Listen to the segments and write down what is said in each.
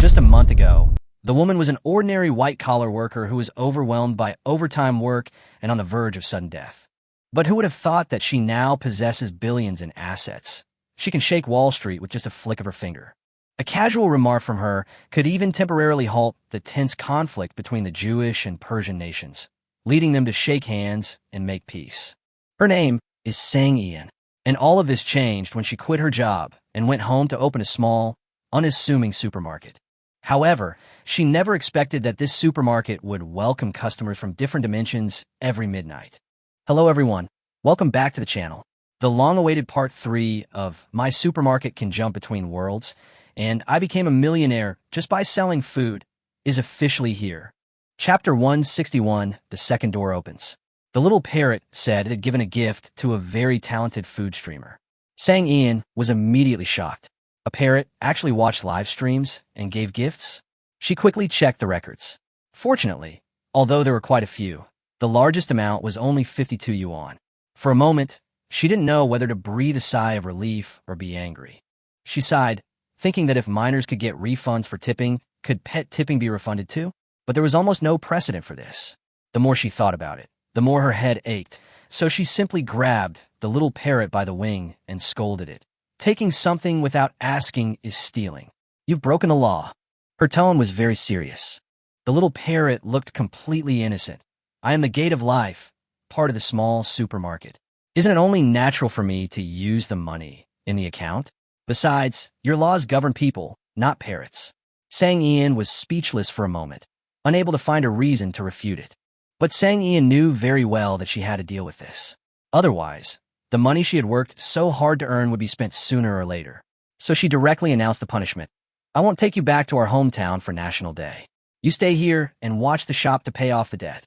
Just a month ago, the woman was an ordinary white-collar worker who was overwhelmed by overtime work and on the verge of sudden death. But who would have thought that she now possesses billions in assets? She can shake Wall Street with just a flick of her finger. A casual remark from her could even temporarily halt the tense conflict between the Jewish and Persian nations, leading them to shake hands and make peace. Her name is Sang Ian, and all of this changed when she quit her job and went home to open a small, unassuming supermarket. However, she never expected that this supermarket would welcome customers from different dimensions every midnight. Hello everyone, welcome back to the channel. The long-awaited part 3 of My Supermarket Can Jump Between Worlds, and I Became a Millionaire Just by Selling Food, is officially here. Chapter 161, The Second Door Opens. The little parrot said it had given a gift to a very talented food streamer. Sang Ian was immediately shocked. A parrot actually watched live streams and gave gifts? She quickly checked the records. Fortunately, although there were quite a few, the largest amount was only 52 yuan. For a moment, she didn't know whether to breathe a sigh of relief or be angry. She sighed, thinking that if minors could get refunds for tipping, could pet tipping be refunded too? But there was almost no precedent for this. The more she thought about it, the more her head ached, so she simply grabbed the little parrot by the wing and scolded it. Taking something without asking is stealing. You've broken the law. Her tone was very serious. The little parrot looked completely innocent. I am the gate of life, part of the small supermarket. Isn't it only natural for me to use the money in the account? Besides, your laws govern people, not parrots. Sang Ian was speechless for a moment, unable to find a reason to refute it. But Sang Ian knew very well that she had to deal with this. Otherwise, the money she had worked so hard to earn would be spent sooner or later. So she directly announced the punishment. I won't take you back to our hometown for National Day. You stay here and watch the shop to pay off the debt.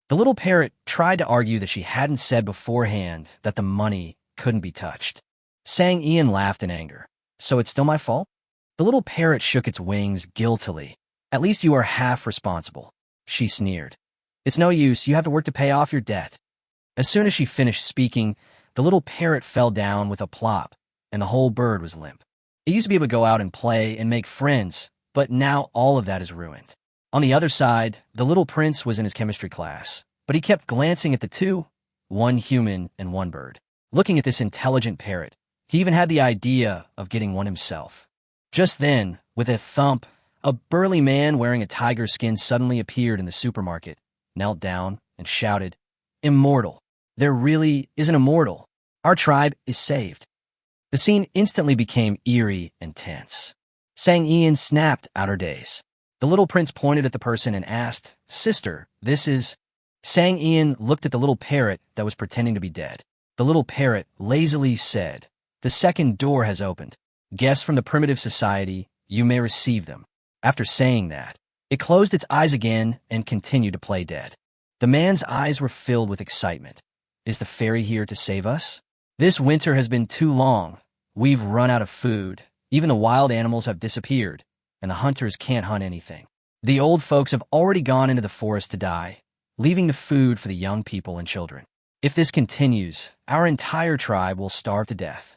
The little parrot tried to argue that she hadn't said beforehand that the money couldn't be touched. Sang Ian laughed in anger. So it's still my fault? The little parrot shook its wings guiltily. At least you are half responsible. She sneered. It's no use, you have to work to pay off your debt. As soon as she finished speaking, the little parrot fell down with a plop, and the whole bird was limp. It used to be able to go out and play and make friends, but now all of that is ruined. On the other side, the little prince was in his chemistry class, but he kept glancing at the two, one human and one bird. Looking at this intelligent parrot, he even had the idea of getting one himself. Just then, with a thump, a burly man wearing a tiger skin suddenly appeared in the supermarket, knelt down, and shouted, Immortal! There really is an immortal. Our tribe is saved. The scene instantly became eerie and tense. Sang Ian snapped out her daze. The little prince pointed at the person and asked, Sister, this is... Sang Ian looked at the little parrot that was pretending to be dead. The little parrot lazily said, The second door has opened. Guests from the primitive society, you may receive them. After saying that, it closed its eyes again and continued to play dead. The man's eyes were filled with excitement. Is the fairy here to save us? This winter has been too long. We've run out of food. Even the wild animals have disappeared, and the hunters can't hunt anything. The old folks have already gone into the forest to die, leaving the food for the young people and children. If this continues, our entire tribe will starve to death.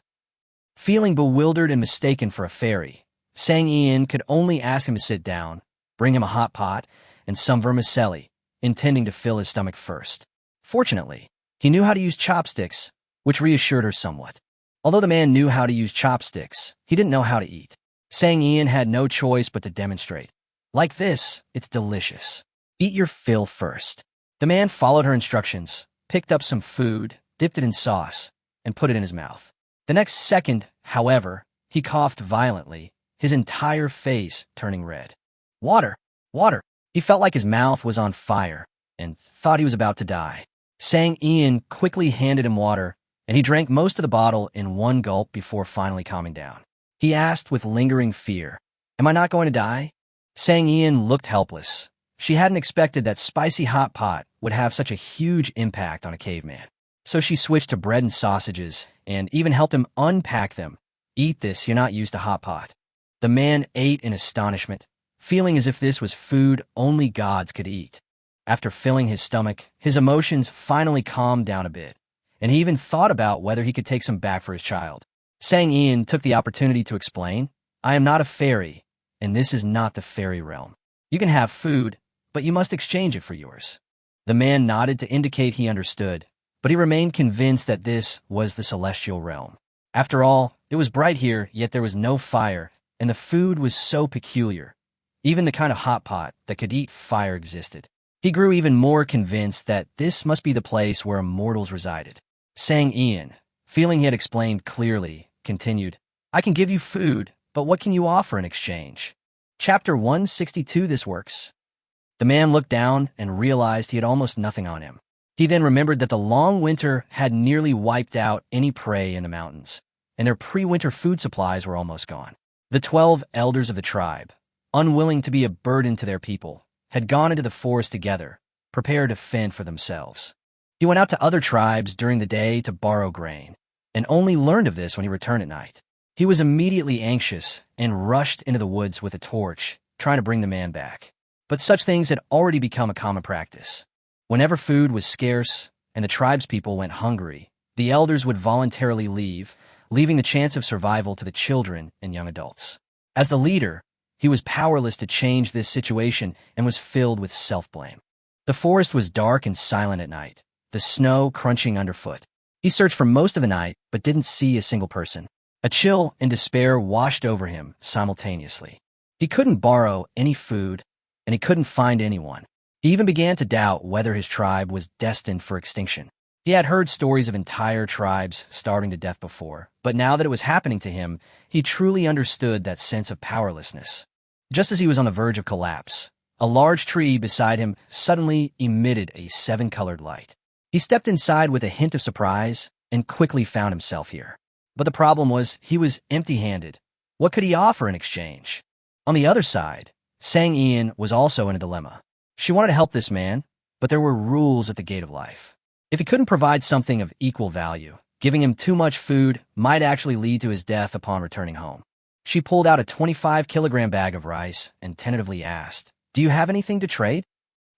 Feeling bewildered and mistaken for a fairy, Sang Ian could only ask him to sit down, bring him a hot pot, and some vermicelli, intending to fill his stomach first. Fortunately, he knew how to use chopsticks, which reassured her somewhat. Although the man knew how to use chopsticks, he didn't know how to eat. Sang Ian had no choice but to demonstrate. Like this, it's delicious. Eat your fill first. The man followed her instructions, picked up some food, dipped it in sauce, and put it in his mouth. The next second, however, he coughed violently, his entire face turning red. Water! Water! He felt like his mouth was on fire and thought he was about to die. Sang Ian quickly handed him water, and he drank most of the bottle in one gulp before finally calming down. He asked with lingering fear, Am I not going to die? Sang Ian looked helpless. She hadn't expected that spicy hot pot would have such a huge impact on a caveman. So she switched to bread and sausages and even helped him unpack them. Eat this, you're not used to hot pot. The man ate in astonishment, feeling as if this was food only gods could eat. After filling his stomach, his emotions finally calmed down a bit, and he even thought about whether he could take some back for his child. Sang Ian took the opportunity to explain, I am not a fairy. and this is not the fairy realm. You can have food, but you must exchange it for yours." The man nodded to indicate he understood, but he remained convinced that this was the celestial realm. After all, it was bright here, yet there was no fire, and the food was so peculiar. Even the kind of hot pot that could eat fire existed. He grew even more convinced that this must be the place where immortals resided. Sang Ian, feeling he had explained clearly, continued, "I can give you food, but what can you offer in exchange?" Chapter 162. This works. The man looked down and realized he had almost nothing on him. He then remembered that the long winter had nearly wiped out any prey in the mountains, and their pre-winter food supplies were almost gone. The 12 elders of the tribe, unwilling to be a burden to their people, had gone into the forest together, prepared to fend for themselves. He went out to other tribes during the day to borrow grain, and only learned of this when he returned at night. He was immediately anxious and rushed into the woods with a torch, trying to bring the man back. But such things had already become a common practice. Whenever food was scarce and the tribespeople went hungry, the elders would voluntarily leave, leaving the chance of survival to the children and young adults. As the leader, he was powerless to change this situation and was filled with self-blame. The forest was dark and silent at night, the snow crunching underfoot. He searched for most of the night, but didn't see a single person. A chill and despair washed over him simultaneously. He couldn't borrow any food, and he couldn't find anyone. He even began to doubt whether his tribe was destined for extinction. He had heard stories of entire tribes starving to death before, but now that it was happening to him, he truly understood that sense of powerlessness. Just as he was on the verge of collapse, a large tree beside him suddenly emitted a 7-colored light. He stepped inside with a hint of surprise and quickly found himself here. But the problem was he was empty-handed. What could he offer in exchange? On the other side, Sang Ian was also in a dilemma. She wanted to help this man, but there were rules at the gate of life. If he couldn't provide something of equal value, giving him too much food might actually lead to his death upon returning home. She pulled out a 25-kilogram bag of rice and tentatively asked, "Do you have anything to trade?"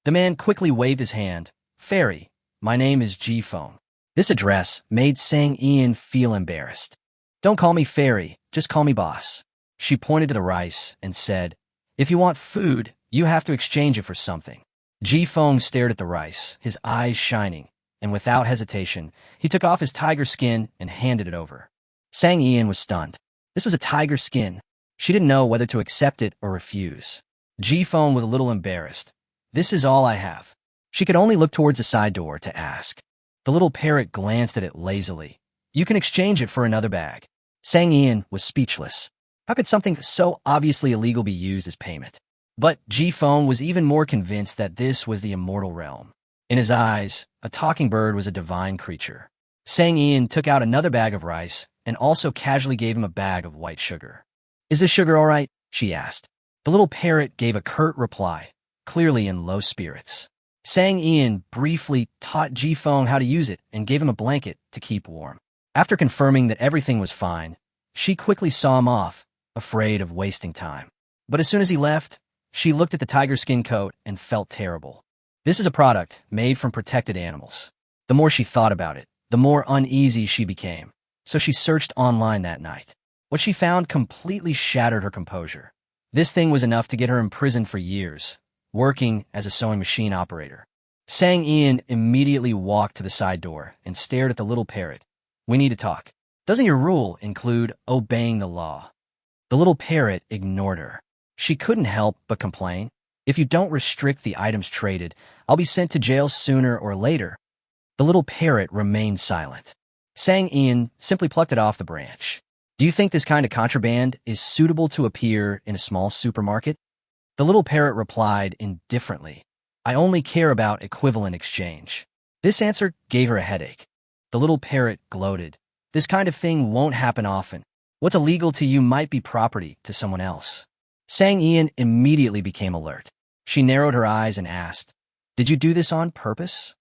The man quickly waved his hand. "Fairy, my name is G-Phone." This address made Sang Ian feel embarrassed. "Don't call me Fairy, just call me boss." She pointed to the rice and said, "If you want food, you have to exchange it for something." G-Phone stared at the rice, his eyes shining, and without hesitation, he took off his tiger skin and handed it over. Sang Ian was stunned. This was a tiger skin. She didn't know whether to accept it or refuse. G-Phone was a little embarrassed. "This is all I have." She could only look towards the side door to ask. The little parrot glanced at it lazily. "You can exchange it for another bag." Sang Ian was speechless. How could something so obviously illegal be used as payment? But G-Phone was even more convinced that this was the immortal realm. In his eyes, a talking bird was a divine creature. Sang Ian took out another bag of rice and also casually gave him a bag of white sugar. "Is this sugar all right?" she asked. The little parrot gave a curt reply, clearly in low spirits. Sang Ian briefly taught G-Phone how to use it and gave him a blanket to keep warm. After confirming that everything was fine, she quickly saw him off, afraid of wasting time. But as soon as he left, she looked at the tiger skin coat and felt terrible. This is a product made from protected animals. The more she thought about it, the more uneasy she became. So she searched online that night. What she found completely shattered her composure. This thing was enough to get her imprisoned for years, working as a sewing machine operator. Sang Ian immediately walked to the side door and stared at the little parrot. "We need to talk. Doesn't your rule include obeying the law?" The little parrot ignored her. She couldn't help but complain. "If you don't restrict the items traded, I'll be sent to jail sooner or later." The little parrot remained silent. Sang Ian simply plucked it off the branch. "Do you think this kind of contraband is suitable to appear in a small supermarket?" The little parrot replied indifferently, "I only care about equivalent exchange." This answer gave her a headache. The little parrot gloated. "This kind of thing won't happen often. What's illegal to you might be property to someone else." Sang Ian immediately became alert. She narrowed her eyes and asked, "Did you do this on purpose?"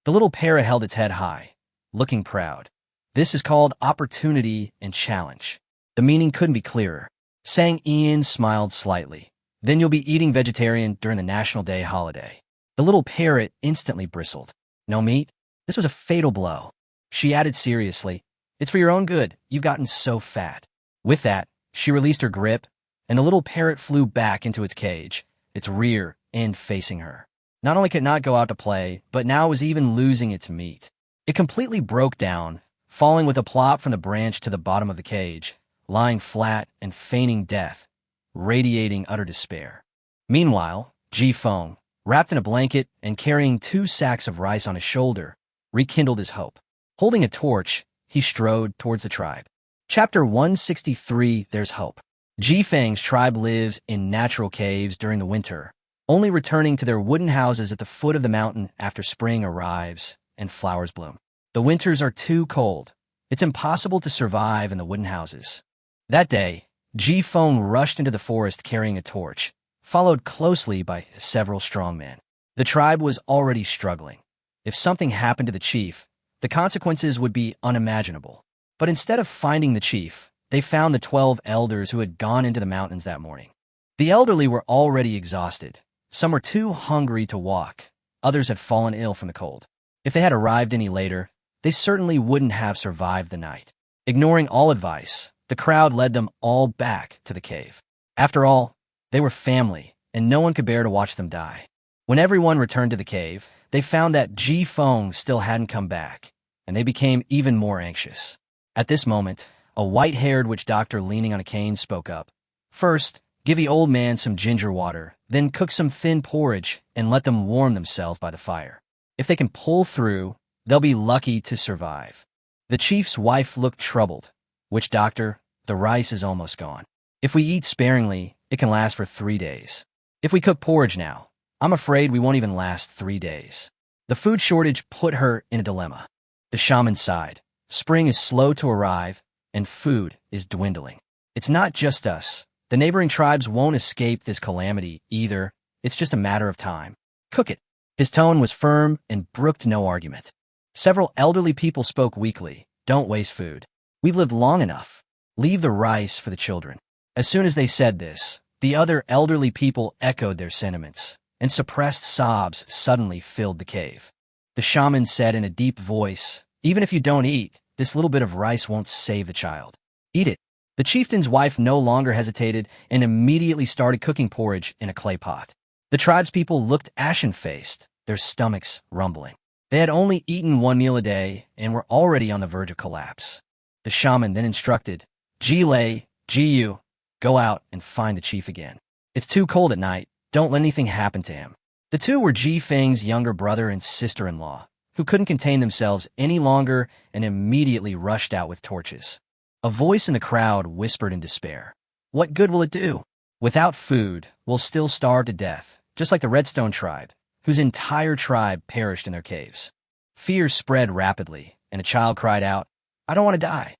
The little parrot held its head high, looking proud. "This is called opportunity and challenge." The meaning couldn't be clearer. Sang Ian smiled slightly. "Then you'll be eating vegetarian during the National Day holiday." The little parrot instantly bristled. "No meat?" This was a fatal blow. She added seriously, "It's for your own good. You've gotten so fat." With that, she released her grip and the little parrot flew back into its cage, its rear end facing her. Not only could it not go out to play, but now it was even losing its meat. It completely broke down, falling with a plop from the branch to the bottom of the cage, lying flat and feigning death, radiating utter despair. Meanwhile, Ji Feng, wrapped in a blanket and carrying 2 sacks of rice on his shoulder, rekindled his hope. Holding a torch, he strode towards the tribe. Chapter 163, There's Hope. Ji Feng's tribe lives in natural caves during the winter, only returning to their wooden houses at the foot of the mountain after spring arrives and flowers bloom. The winters are too cold. It's impossible to survive in the wooden houses. That day, Ji Feng rushed into the forest carrying a torch, followed closely by several strong men. The tribe was already struggling. If something happened to the chief, the consequences would be unimaginable. But instead of finding the chief, they found the 12 elders who had gone into the mountains that morning. The elderly were already exhausted. Some were too hungry to walk. Others had fallen ill from the cold. If they had arrived any later, they certainly wouldn't have survived the night. Ignoring all advice, the crowd led them all back to the cave. After all, they were family, and no one could bear to watch them die. When everyone returned to the cave, they found that Ji Feng still hadn't come back, and they became even more anxious. At this moment, a white-haired witch doctor leaning on a cane spoke up. First, give the old man some ginger water, then cook some thin porridge and let them warm themselves by the fire. If they can pull through, they'll be lucky to survive. The chief's wife looked troubled. Witch doctor, the rice is almost gone. If we eat sparingly, it can last for 3 days. If we cook porridge now, I'm afraid we won't even last 3 days. The food shortage put her in a dilemma. The shaman sighed. Spring is slow to arrive, and food is dwindling. It's not just us. The neighboring tribes won't escape this calamity either. It's just a matter of time. Cook it. His tone was firm and brooked no argument. Several elderly people spoke weakly. Don't waste food. We've lived long enough. Leave the rice for the children. As soon as they said this, the other elderly people echoed their sentiments, and suppressed sobs suddenly filled the cave. The shaman said in a deep voice, even if you don't eat, this little bit of rice won't save the child. Eat it. The chieftain's wife no longer hesitated and immediately started cooking porridge in a clay pot. The tribespeople looked ashen-faced, their stomachs rumbling. They had only eaten 1 meal a day and were already on the verge of collapse. The shaman then instructed, Ji Lei, Ji Yu, go out and find the chief again. It's too cold at night. Don't let anything happen to him. The two were Ji Feng's younger brother and sister-in-law, who couldn't contain themselves any longer and immediately rushed out with torches. A voice in the crowd whispered in despair. What good will it do? Without food, we'll still starve to death, just like the Redstone tribe, whose entire tribe perished in their caves. Fear spread rapidly, and a child cried out, I don't want to die.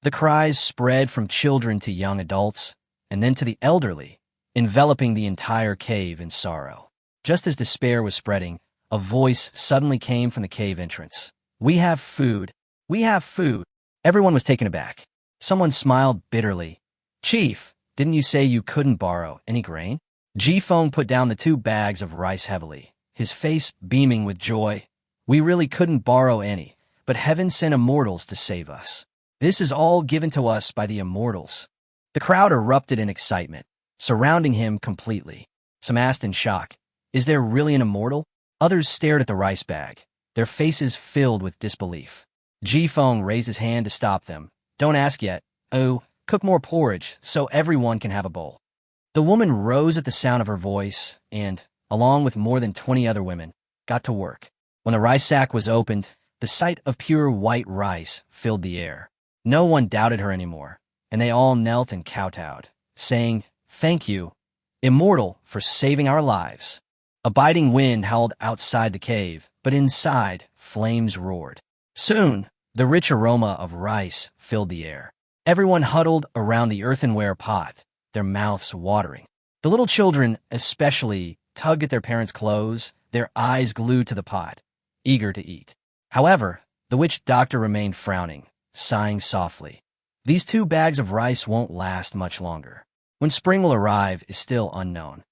The cries spread from children to young adults, and then to the elderly, enveloping the entire cave in sorrow. Just as despair was spreading, a voice suddenly came from the cave entrance. We have food. We have food. Everyone was taken aback. Someone smiled bitterly. Chief, didn't you say you couldn't borrow any grain? Ji Feng put down the 2 bags of rice heavily, his face beaming with joy. We really couldn't borrow any, but heaven sent immortals to save us. This is all given to us by the immortals. The crowd erupted in excitement, surrounding him completely. Some asked in shock, is there really an immortal? Others stared at the rice bag, their faces filled with disbelief. Ji Feng raised his hand to stop them. Don't ask yet. Oh, cook more porridge so everyone can have a bowl. The woman rose at the sound of her voice and, along with more than 20 other women, got to work. When the rice sack was opened, the sight of pure white rice filled the air. No one doubted her anymore, and they all knelt and kowtowed, saying, Thank you, Immortal, for saving our lives. A biting wind howled outside the cave, but inside, flames roared. Soon, the rich aroma of rice filled the air. Everyone huddled around the earthenware pot, their mouths watering. The little children, especially, tugged at their parents' clothes, their eyes glued to the pot, eager to eat. However, the witch doctor remained frowning, sighing softly. These 2 bags of rice won't last much longer. When spring will arrive is still unknown.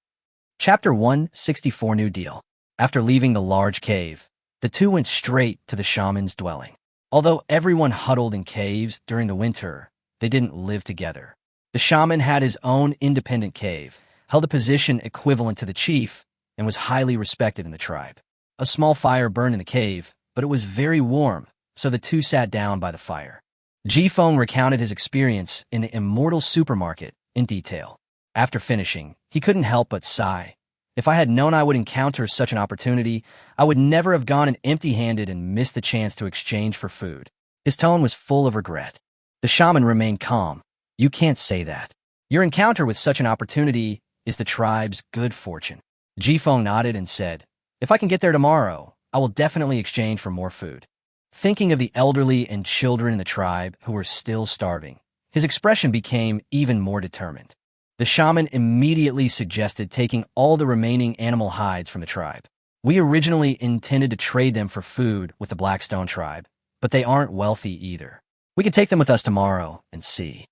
Chapter 164 New Deal. After leaving the large cave, the 2 went straight to the shaman's dwelling. Although everyone huddled in caves during the winter, they didn't live together. The shaman had his own independent cave, held a position equivalent to the chief, and was highly respected in the tribe. A small fire burned in the cave, but it was very warm, so the two sat down by the fire. Jifeng recounted his experience in the immortal supermarket in detail. After finishing, he couldn't help but sigh. If I had known I would encounter such an opportunity, I would never have gone in empty-handed and missed the chance to exchange for food. His tone was full of regret. The shaman remained calm. You can't say that. Your encounter with such an opportunity is the tribe's good fortune. Jifeng nodded and said, if I can get there tomorrow, I will definitely exchange for more food. Thinking of the elderly and children in the tribe who were still starving, his expression became even more determined. The shaman immediately suggested taking all the remaining animal hides from the tribe. We originally intended to trade them for food with the Blackstone tribe, but they aren't wealthy either. We could take them with us tomorrow and see.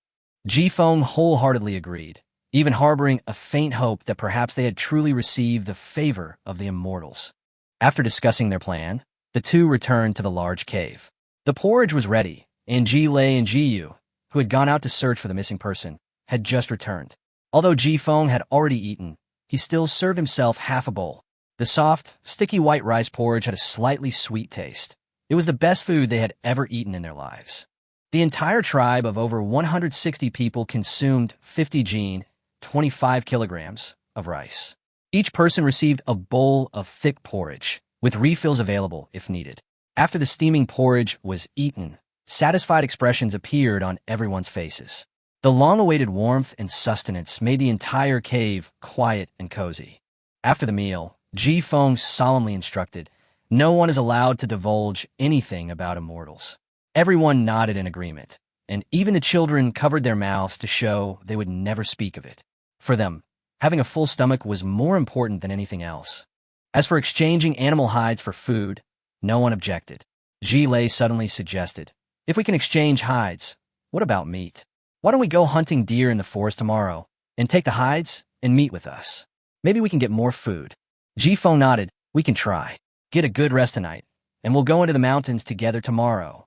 Jifeng wholeheartedly agreed, even harboring a faint hope that perhaps they had truly received the favor of the immortals. After discussing their plan, the two returned to the large cave. The porridge was ready, and Ji Lei and Ji Yu, who had gone out to search for the missing person, had just returned. Although Jifeng had already eaten, he still served himself half a bowl. The soft, sticky white rice porridge had a slightly sweet taste. It was the best food they had ever eaten in their lives. The entire tribe of over 160 people consumed 50 jin, 25 kilograms, of rice. Each person received a bowl of thick porridge, with refills available if needed. After the steaming porridge was eaten, satisfied expressions appeared on everyone's faces. The long-awaited warmth and sustenance made the entire cave quiet and cozy. After the meal, Jifeng solemnly instructed, no one is allowed to divulge anything about immortals. Everyone nodded in agreement, and even the children covered their mouths to show they would never speak of it. For them, having a full stomach was more important than anything else. As for exchanging animal hides for food, no one objected. Ji Lei suddenly suggested, if we can exchange hides, what about meat? Why don't we go hunting deer in the forest tomorrow, and take the hides and meat with us? Maybe we can get more food. Jifeng nodded, we can try. Get a good rest tonight, and we'll go into the mountains together tomorrow.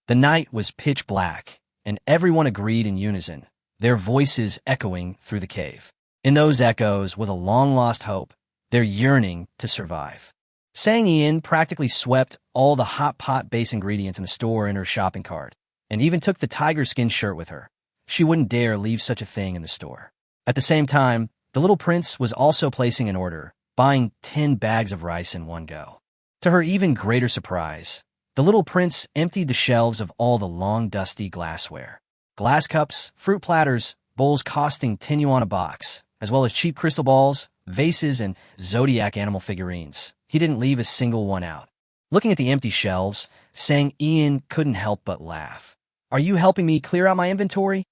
The night was pitch black, and everyone agreed in unison, their voices echoing through the cave. In those echoes was a long-lost hope, their yearning to survive. Sang Ian practically swept all the hot pot base ingredients in the store in her shopping cart, and even took the tiger skin shirt with her. She wouldn't dare leave such a thing in the store. At the same time, the little prince was also placing an order, buying 10 bags of rice in one go. To her even greater surprise, the little prince emptied the shelves of all the long, dusty glassware. Glass cups, fruit platters, bowls costing 10 yuan a box, as well as cheap crystal balls, vases, and zodiac animal figurines. He didn't leave a single one out. Looking at the empty shelves, Sang Ian couldn't help but laugh. Are you helping me clear out my inventory?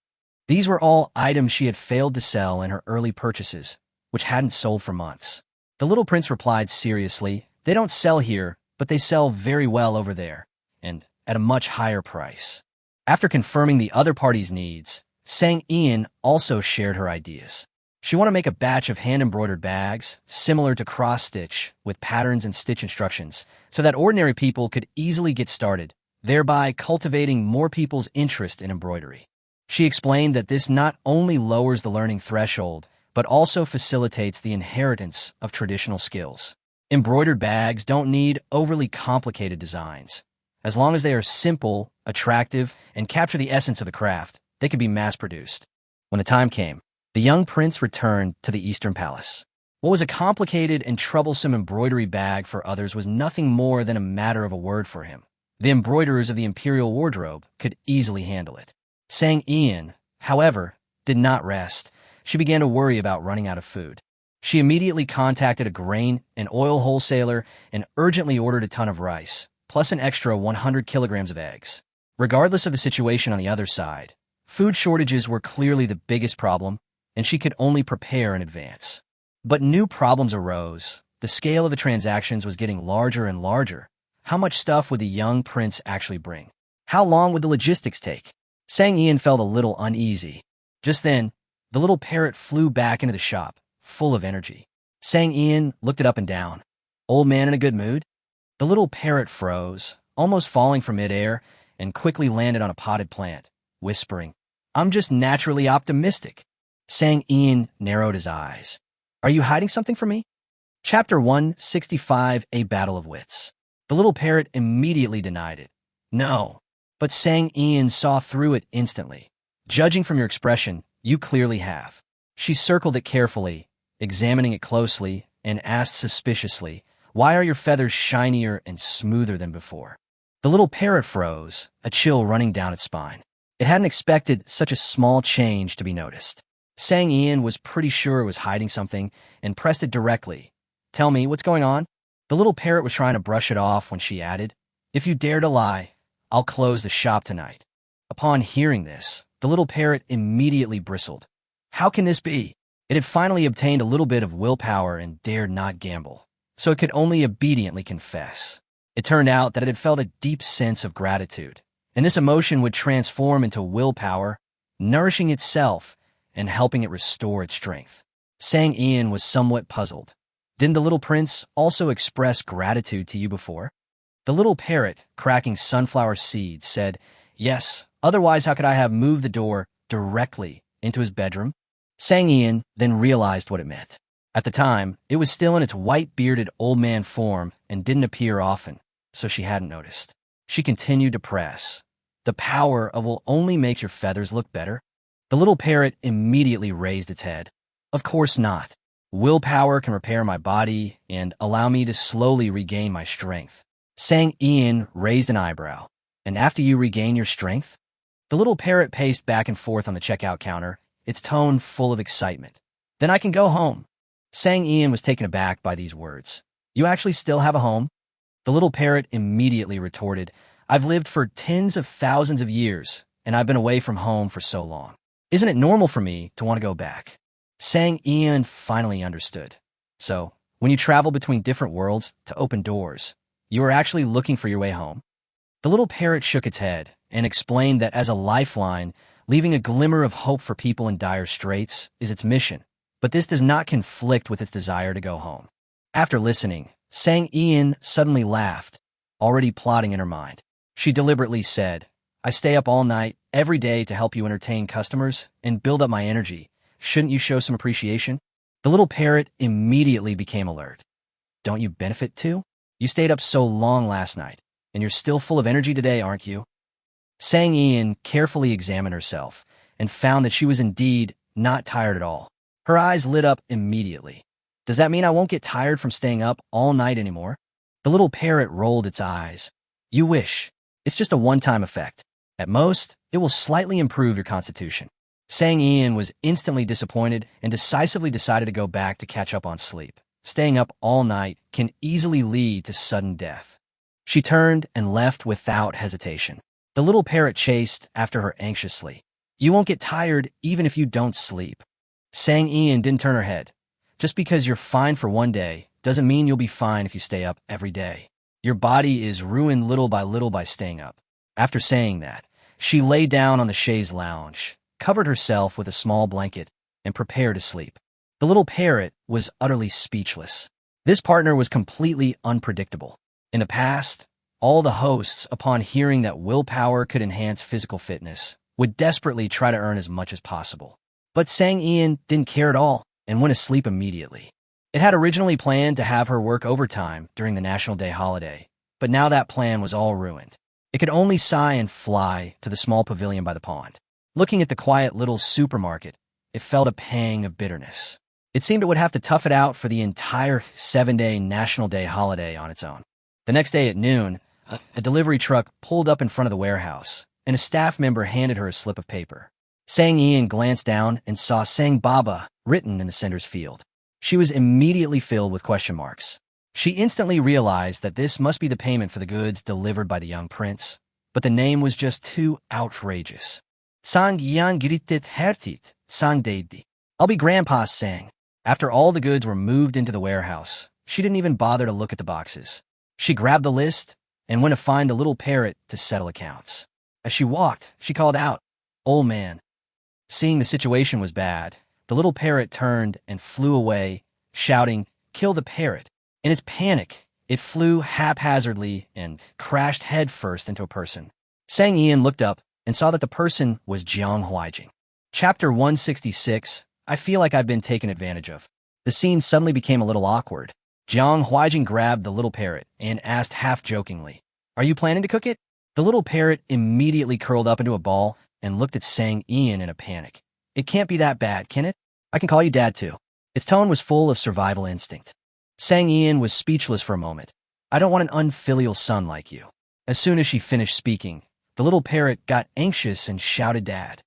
These were all items she had failed to sell in her early purchases, which hadn't sold for months. The little prince replied seriously, they don't sell here, but they sell very well over there, and at a much higher price. After confirming the other party's needs, Sang Ian also shared her ideas. She wanted to make a batch of hand-embroidered bags, similar to cross-stitch, with patterns and stitch instructions, so that ordinary people could easily get started, thereby cultivating more people's interest in embroidery. She explained that this not only lowers the learning threshold, but also facilitates the inheritance of traditional skills. Embroidered bags don't need overly complicated designs. As long as they are simple, attractive, and capture the essence of the craft, they can be mass-produced. When the time came, the young prince returned to the Eastern Palace. What was a complicated and troublesome embroidery bag for others was nothing more than a matter of a word for him. The embroiderers of the imperial wardrobe could easily handle it. Sang Ian, however, did not rest. She began to worry about running out of food. She immediately contacted a grain and oil wholesaler and urgently ordered a ton of rice, plus an extra 100 kilograms of eggs. Regardless of the situation on the other side, food shortages were clearly the biggest problem, and she could only prepare in advance. But new problems arose. The scale of the transactions was getting larger and larger. How much stuff would the young prince actually bring? How long would the logistics take? Sang Ian felt a little uneasy. Just then, the little parrot flew back into the shop, full of energy. Sang Ian looked it up and down. Old man in a good mood? The little parrot froze, almost falling from midair, and quickly landed on a potted plant, whispering, I'm just naturally optimistic. Sang Ian narrowed his eyes. Are you hiding something from me? Chapter 165, A Battle of Wits. The little parrot immediately denied it. No. But Sang Ian saw through it instantly. Judging from your expression, you clearly have. She circled it carefully, examining it closely, and asked suspiciously, why are your feathers shinier and smoother than before? The little parrot froze, a chill running down its spine. It hadn't expected such a small change to be noticed. Sang Ian was pretty sure it was hiding something and pressed it directly. Tell me, what's going on? The little parrot was trying to brush it off when she added, if you dare to lie, I'll close the shop tonight. Upon hearing this, the little parrot immediately bristled. How can this be? It had finally obtained a little bit of willpower and dared not gamble, so it could only obediently confess. It turned out that it had felt a deep sense of gratitude, and this emotion would transform into willpower, nourishing itself and helping it restore its strength. Sang Ian was somewhat puzzled. Didn't the little prince also express gratitude to you before? The little parrot, cracking sunflower seeds, said, yes, otherwise how could I have moved the door directly into his bedroom? Sang Ian then realized what it meant. At the time, it was still in its white-bearded old man form and didn't appear often, so she hadn't noticed. She continued to press. The power of will only makes your feathers look better? The little parrot immediately raised its head. Of course not. Willpower can repair my body and allow me to slowly regain my strength. Sang Ian raised an eyebrow. And after you regain your strength? The little parrot paced back and forth on the checkout counter, its tone full of excitement. Then I can go home. Sang Ian was taken aback by these words. You actually still have a home? The little parrot immediately retorted, I've lived for tens of thousands of years, and I've been away from home for so long. Isn't it normal for me to want to go back? Sang Ian finally understood. So, when you travel between different worlds to open doors, you are actually looking for your way home? The little parrot shook its head and explained that as a lifeline, leaving a glimmer of hope for people in dire straits is its mission, but this does not conflict with its desire to go home. After listening, Sang Ian suddenly laughed, already plotting in her mind. She deliberately said, I stay up all night, every day to help you entertain customers and build up my energy. Shouldn't you show some appreciation? The little parrot immediately became alert. Don't you benefit too? You stayed up so long last night, and you're still full of energy today, aren't you? Sang Ian carefully examined herself and found that she was indeed not tired at all. Her eyes lit up immediately. Does that mean I won't get tired from staying up all night anymore? The little parrot rolled its eyes. You wish. It's just a one-time effect. At most, it will slightly improve your constitution. Sang Ian was instantly disappointed and decisively decided to go back to catch up on sleep. Staying up all night can easily lead to sudden death. She turned and left without hesitation. The little parrot chased after her anxiously. You won't get tired even if you don't sleep. Sang Ian didn't turn her head. Just because you're fine for one day doesn't mean you'll be fine if you stay up every day. Your body is ruined little by staying up. After saying that, she lay down on the chaise lounge, covered herself with a small blanket, and prepared to sleep. The little parrot was utterly speechless. This partner was completely unpredictable. In the past, all the hosts, upon hearing that willpower could enhance physical fitness, would desperately try to earn as much as possible. But Sang Ian didn't care at all and went to sleep immediately. It had originally planned to have her work overtime during the National Day holiday, but now that plan was all ruined. It could only sigh and fly to the small pavilion by the pond. Looking at the quiet little supermarket, it felt a pang of bitterness. It seemed it would have to tough it out for the entire 7-day National Day holiday on its own. The next day at noon, a delivery truck pulled up in front of the warehouse, and a staff member handed her a slip of paper. Sang Ian glanced down and saw Sang Baba written in the sender's field. She was immediately filled with question marks. She instantly realized that this must be the payment for the goods delivered by the young prince, but the name was just too outrageous. Sang Ian Giritit Hertit, Sang Deidi. I'll be Grandpa Sang. After all the goods were moved into the warehouse, she didn't even bother to look at the boxes. She grabbed the list and went to find the little parrot to settle accounts. As she walked, she called out, Old man. Seeing the situation was bad, the little parrot turned and flew away, shouting, Kill the parrot. In its panic, it flew haphazardly and crashed headfirst into a person. Sang Ian looked up and saw that the person was Jiang Huijing. Chapter 166, I feel like I've been taken advantage of. The scene suddenly became a little awkward. Jiang Huijing grabbed the little parrot and asked half-jokingly, "Are you planning to cook it?" The little parrot immediately curled up into a ball and looked at Sang Ian in a panic. "It can't be that bad, can it? I can call you Dad, too." Its tone was full of survival instinct. Sang Ian was speechless for a moment. "I don't want an unfilial son like you." As soon as she finished speaking, the little parrot got anxious and shouted Dad.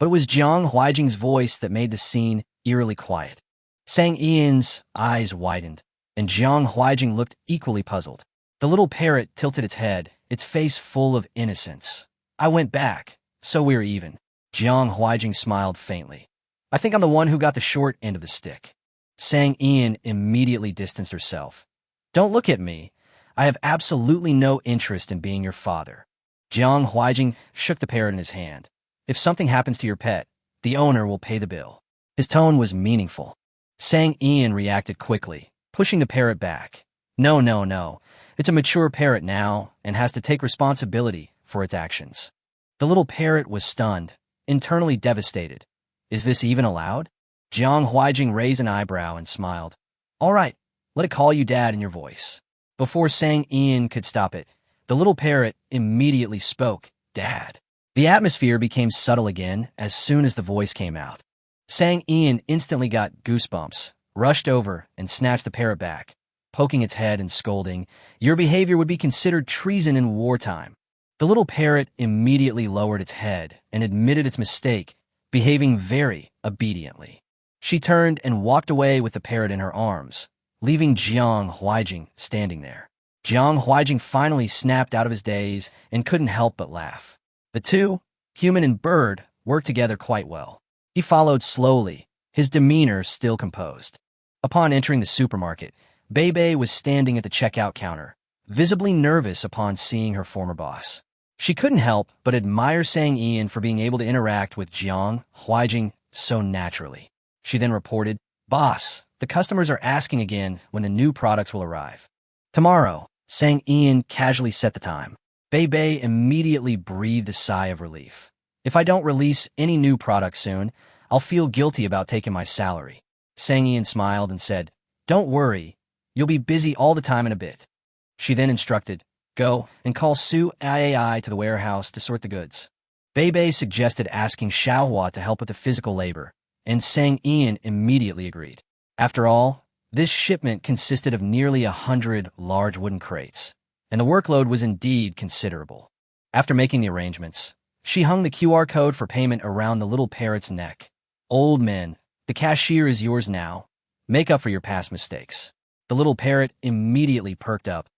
But it was Jiang Huijing's voice that made the scene eerily quiet. Sang Ian's eyes widened, and Jiang Huijing looked equally puzzled. The little parrot tilted its head, its face full of innocence. "I went back, so we're even." Jiang Huijing smiled faintly. "I think I'm the one who got the short end of the stick." Sang Ian immediately distanced herself. "Don't look at me. I have absolutely no interest in being your father." Jiang Huijing shook the parrot in his hand. "If something happens to your pet, the owner will pay the bill." His tone was meaningful. Sang Ian reacted quickly, pushing the parrot back. No. It's a mature parrot now and has to take responsibility for its actions." The little parrot was stunned, internally devastated. Is this even allowed? Jiang Huijing raised an eyebrow and smiled. "All right, let it call you Dad in your voice." Before Sang Ian could stop it, the little parrot immediately spoke, "Dad." The atmosphere became subtle again as soon as the voice came out. Sang Ian instantly got goosebumps, rushed over, and snatched the parrot back, poking its head and scolding, "Your behavior would be considered treason in wartime." The little parrot immediately lowered its head and admitted its mistake, behaving very obediently. She turned and walked away with the parrot in her arms, leaving Jiang Huijing standing there. Jiang Huijing finally snapped out of his daze and couldn't help but laugh. The two, human and bird, worked together quite well. He followed slowly, his demeanor still composed. Upon entering the supermarket, Bebe was standing at the checkout counter, visibly nervous upon seeing her former boss. She couldn't help but admire Sang Ian for being able to interact with Jiang Huijing so naturally. She then reported, "Boss, the customers are asking again when the new products will arrive." "Tomorrow." Sang Ian casually set the time. Bebe immediately breathed a sigh of relief. "If I don't release any new products soon, I'll feel guilty about taking my salary." Sang Ian smiled and said, "Don't worry. You'll be busy all the time in a bit." She then instructed, "Go and call Su Iai to the warehouse to sort the goods." Bebe suggested asking Xiaohua to help with the physical labor, and Sang Ian immediately agreed. After all, this shipment consisted of nearly 100 large wooden crates, and the workload was indeed considerable. After making the arrangements, she hung the QR code for payment around the little parrot's neck. "Old man, the cashier is yours now. Make up for your past mistakes." The little parrot immediately perked up.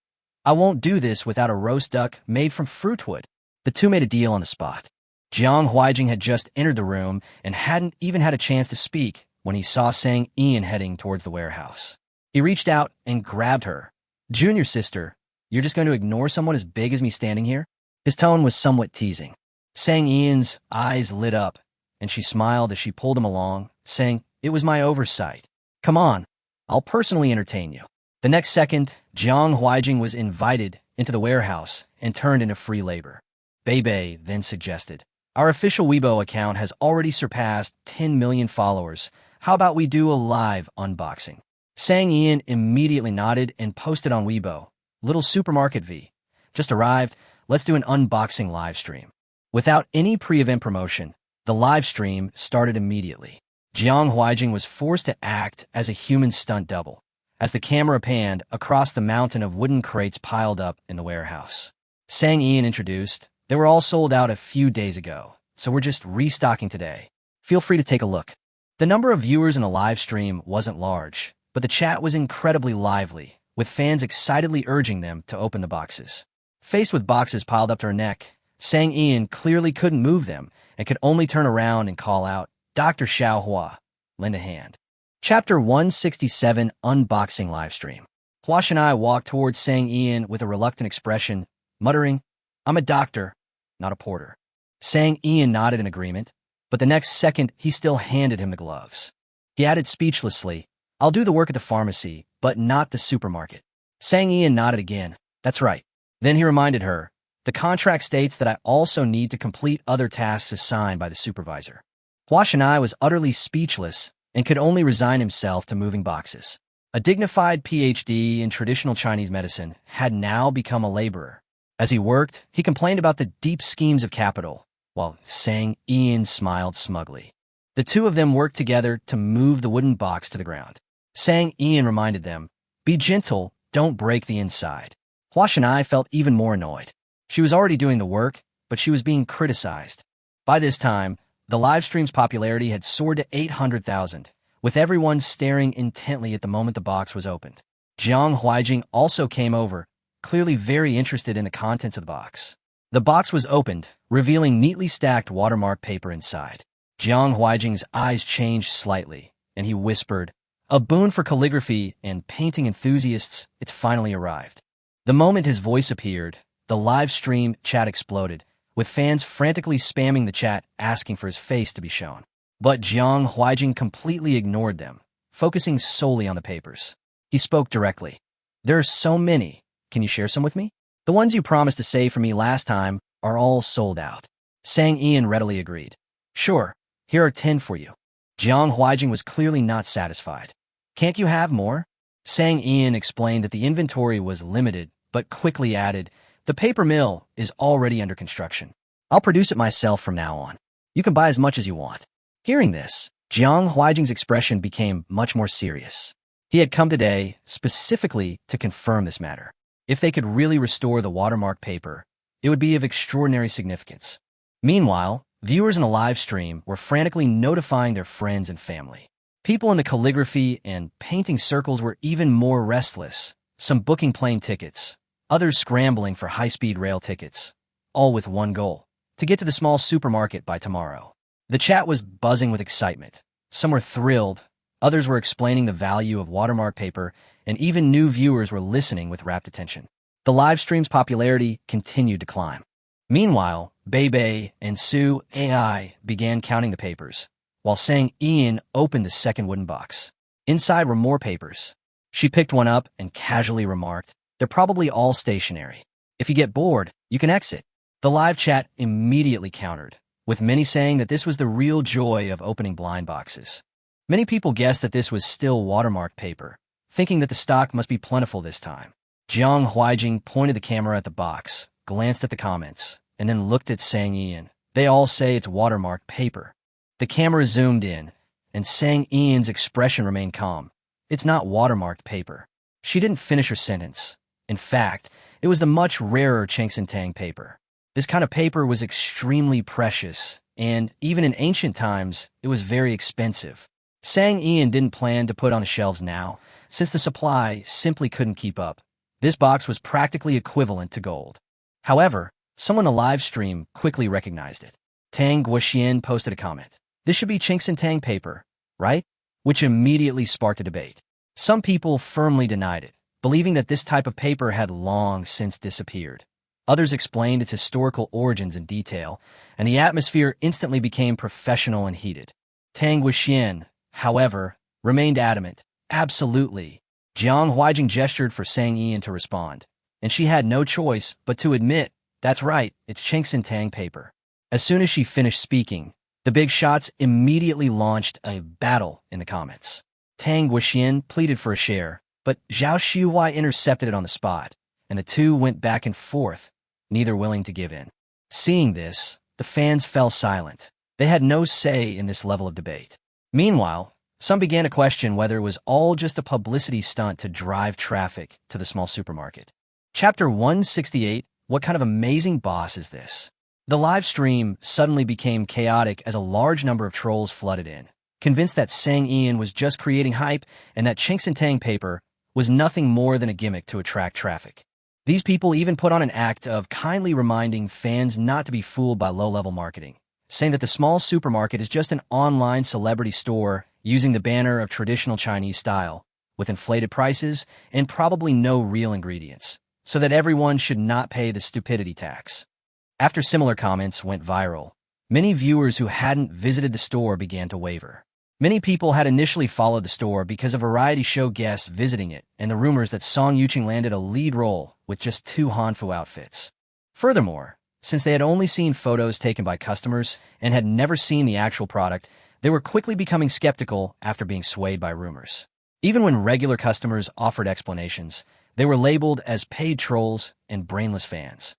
"I won't do this without a roast duck made from fruitwood." The two made a deal on the spot. Jiang Huijing had just entered the room and hadn't even had a chance to speak when he saw Sang Ian heading towards the warehouse. He reached out and grabbed her. "Junior sister, you're just going to ignore someone as big as me standing here?" His tone was somewhat teasing. Sang Ian's eyes lit up, and she smiled as she pulled him along, saying, "It was my oversight. Come on, I'll personally entertain you." The next second, Jiang Huijing was invited into the warehouse and turned into free labor. Bebe then suggested, "Our official Weibo account has already surpassed 10 million followers. How about we do a live unboxing?" Sang Ian immediately nodded and posted on Weibo, "Little supermarket V. Just arrived. Let's do an unboxing live stream." Without any pre-event promotion, the live stream started immediately. Jiang Huijing was forced to act as a human stunt double, as the camera panned across the mountain of wooden crates piled up in the warehouse. Sang Ian introduced, "They were all sold out a few days ago, so we're just restocking today. Feel free to take a look." The number of viewers in the live stream wasn't large, but the chat was incredibly lively, with fans excitedly urging them to open the boxes. Faced with boxes piled up to her neck, Sang Ian clearly couldn't move them and could only turn around and call out, "Dr. Xiaohua, lend a hand." Chapter 167 Unboxing Livestream. Huash and I walked towards Sang Ian with a reluctant expression, muttering, "I'm a doctor, not a porter." Sang Ian nodded in agreement, but the next second he still handed him the gloves. He added speechlessly, "I'll do the work at the pharmacy, but not the supermarket." Sang Ian nodded again. "That's right." Then he reminded her, The contract states that I also need to complete other tasks assigned by the supervisor. Hua Shanai was utterly speechless and could only resign himself to moving boxes. A dignified PhD in traditional Chinese medicine had now become a laborer. As he worked, he complained about the deep schemes of capital, while Sang Ian smiled smugly. The two of them worked together to move the wooden box to the ground. Sang Ian reminded them, "Be gentle, don't break the inside." Hua Shanai felt even more annoyed. She was already doing the work, but she was being criticized. By this time, the live stream's popularity had soared to 800,000, with everyone staring intently at the moment the box was opened. Jiang Huijing also came over, clearly very interested in the contents of the box. The box was opened, revealing neatly stacked watermark paper inside. Jiang Huijing's eyes changed slightly, and he whispered, "A boon for calligraphy and painting enthusiasts, it's finally arrived." The moment his voice appeared, the live stream chat exploded, with fans frantically spamming the chat asking for his face to be shown. But Jiang Huijing completely ignored them, focusing solely on the papers. He spoke directly. "There are so many. Can you share some with me? The ones you promised to save for me last time are all sold out." Sang Ian readily agreed. "Sure, here are 10 for you." Jiang Huijing was clearly not satisfied. "Can't you have more?" Sang Ian explained that the inventory was limited, but quickly added, "The paper mill is already under construction. I'll produce it myself from now on. You can buy as much as you want." Hearing this, Jiang Huijing's expression became much more serious. He had come today specifically to confirm this matter. If they could really restore the watermark paper, it would be of extraordinary significance. Meanwhile, viewers in the live stream were frantically notifying their friends and family. People in the calligraphy and painting circles were even more restless, some booking plane tickets, others scrambling for high-speed rail tickets, all with one goal: to get to the small supermarket by tomorrow. The chat was buzzing with excitement. Some were thrilled, others were explaining the value of watermark paper, and even new viewers were listening with rapt attention. The live stream's popularity continued to climb. Meanwhile, Bebe and Sue AI began counting the papers, while Sang Ian opened the second wooden box. Inside were more papers. She picked one up and casually remarked, "They're probably all stationary. If you get bored, you can exit." The live chat immediately countered, with many saying that this was the real joy of opening blind boxes. Many people guessed that this was still watermark paper, thinking that the stock must be plentiful this time. Jiang Huijing pointed the camera at the box, glanced at the comments, and then looked at Sang Ian. "They all say it's watermark paper." The camera zoomed in, and Sang Ian's expression remained calm. "It's not watermarked paper." She didn't finish her sentence. In fact, it was the much rarer Chengxintang paper. This kind of paper was extremely precious, and even in ancient times, it was very expensive. Sang Ian didn't plan to put on the shelves now, since the supply simply couldn't keep up. This box was practically equivalent to gold. However, someone in the live stream quickly recognized it. Tang Guoxian posted a comment. "This should be Chengxintang paper, right?" Which immediately sparked a debate. Some people firmly denied it, believing that this type of paper had long since disappeared. Others explained its historical origins in detail, and the atmosphere instantly became professional and heated. Tang Guoxian, however, remained adamant. "Absolutely." Jiang Huijing gestured for Sang Ian to respond, and she had no choice but to admit, "That's right, it's Chengxintang paper." As soon as she finished speaking, the big shots immediately launched a battle in the comments. Tang Guoxian pleaded for a share, but Zhao Xuhuai intercepted it on the spot, and the two went back and forth, neither willing to give in. Seeing this, the fans fell silent. They had no say in this level of debate. Meanwhile, some began to question whether it was all just a publicity stunt to drive traffic to the small supermarket. Chapter 168, What kind of amazing boss is this? The live stream suddenly became chaotic as a large number of trolls flooded in, convinced that Sang Ian was just creating hype and that Chengxintang paper was nothing more than a gimmick to attract traffic. These people even put on an act of kindly reminding fans not to be fooled by low-level marketing, saying that the small supermarket is just an online celebrity store using the banner of traditional Chinese style, with inflated prices and probably no real ingredients, so that everyone should not pay the stupidity tax. After similar comments went viral, many viewers who hadn't visited the store began to waver. Many people had initially followed the store because of variety show guests visiting it and the rumors that Song Yuqing landed a lead role with just 2 Hanfu outfits. Furthermore, since they had only seen photos taken by customers and had never seen the actual product, they were quickly becoming skeptical after being swayed by rumors. Even when regular customers offered explanations, they were labeled as paid trolls and brainless fans.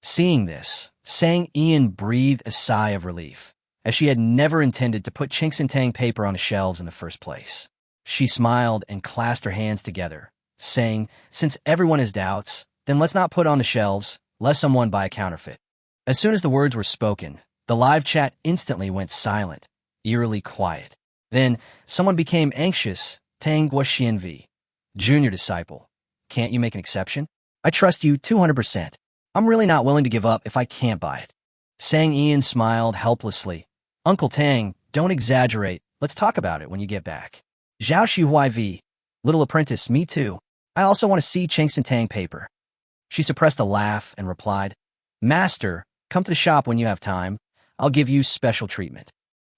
Seeing this, Sang Ian breathed a sigh of relief, as she had never intended to put Chinks and Tang paper on the shelves in the first place. She smiled and clasped her hands together, saying, "Since everyone has doubts, then let's not put on the shelves, lest someone buy a counterfeit." As soon as the words were spoken, the live chat instantly went silent, eerily quiet. Then, someone became anxious. Tang Guoxianvi, junior disciple. Can't you make an exception? I trust you 200%. I'm really not willing to give up if I can't buy it. Sang Ian smiled helplessly. Uncle Tang, don't exaggerate. Let's talk about it when you get back. Zhao Shuhuiv, little apprentice, me too. I also want to see Chinks and Tang paper. She suppressed a laugh and replied, Master, come to the shop when you have time. I'll give you special treatment.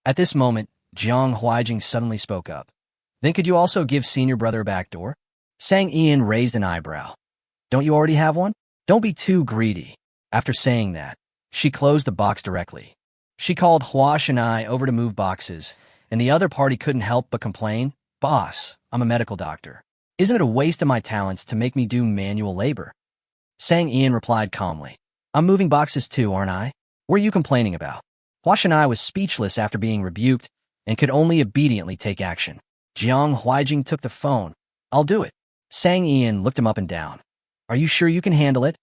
At this moment, Jiang Huijing suddenly spoke up. Then could you also give senior brother a back door? Sang Ian raised an eyebrow. Don't you already have one? Don't be too greedy. After saying that, she closed the box directly. She called Hua Shanai over to move boxes, and the other party couldn't help but complain, Boss, I'm a medical doctor. Isn't it a waste of my talents to make me do manual labor? Sang Ian replied calmly. I'm moving boxes too, aren't I? What are you complaining about? Hua Shanai was speechless after being rebuked and could only obediently take action. Jiang Huijing took the phone. I'll do it. Sang Ian looked him up and down. Are you sure you can handle it?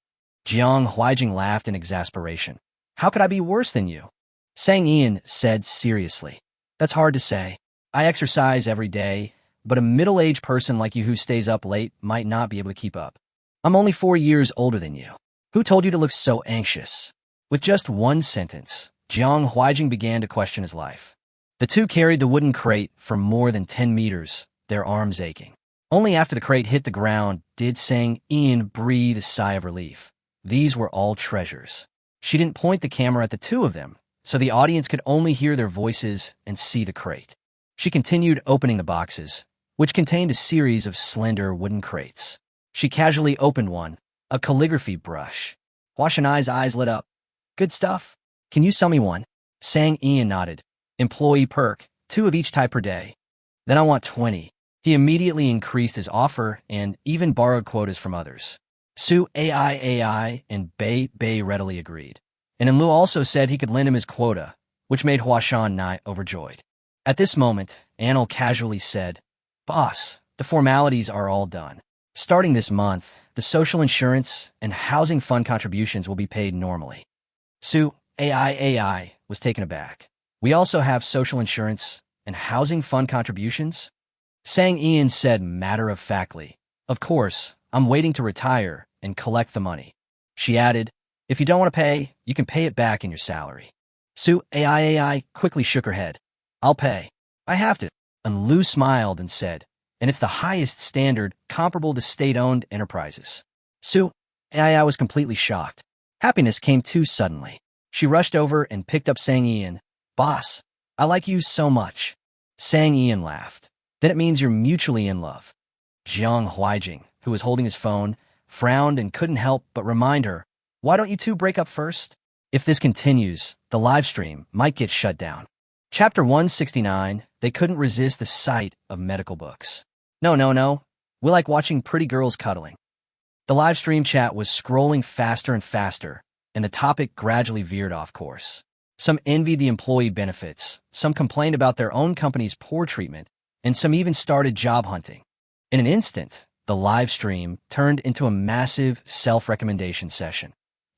Jiang Huijing laughed in exasperation. How could I be worse than you? Sang Ian said seriously. That's hard to say. I exercise every day, but a middle-aged person like you who stays up late might not be able to keep up. I'm only 4 years older than you. Who told you to look so anxious? With just one sentence, Jiang Huijing began to question his life. The two carried the wooden crate for more than 10 meters, their arms aching. Only after the crate hit the ground did Sang Ian breathe a sigh of relief. These were all treasures. She didn't point the camera at the two of them, so the audience could only hear their voices and see the crate. She continued opening the boxes, which contained a series of slender wooden crates. She casually opened one, a calligraphy brush. Hua Shanai's eyes lit up. Good stuff. Can you sell me one? Sang Ian nodded. Employee perk, 2 of each type per day. Then I want 20. He immediately increased his offer and even borrowed quotas from others. Su AI and Bei readily agreed. And Enlu also said he could lend him his quota, which made Hua Shanai overjoyed. At this moment, Anil casually said, Boss, the formalities are all done. Starting this month, the social insurance and housing fund contributions will be paid normally. Su AI was taken aback. We also have social insurance and housing fund contributions? Sang Ian said matter-of-factly, Of course, I'm waiting to retire and collect the money. She added, If you don't want to pay, you can pay it back in your salary. Su AI quickly shook her head. I'll pay. I have to. And Lu smiled and said, And it's the highest standard comparable to state-owned enterprises. Su AI was completely shocked. Happiness came too suddenly. She rushed over and picked up Sang Ian. Boss, I like you so much. Sang Ian laughed. Then it means you're mutually in love. Jiang Huijing, who was holding his phone, frowned and couldn't help but remind her, Why don't you two break up first? If this continues, the live stream might get shut down. Chapter 169, They couldn't resist the sight of medical books. No. We like watching pretty girls cuddling. The live stream chat was scrolling faster and faster, and the topic gradually veered off course. Some envied the employee benefits, some complained about their own company's poor treatment, and some even started job hunting. In an instant, the live stream turned into a massive self-recommendation session.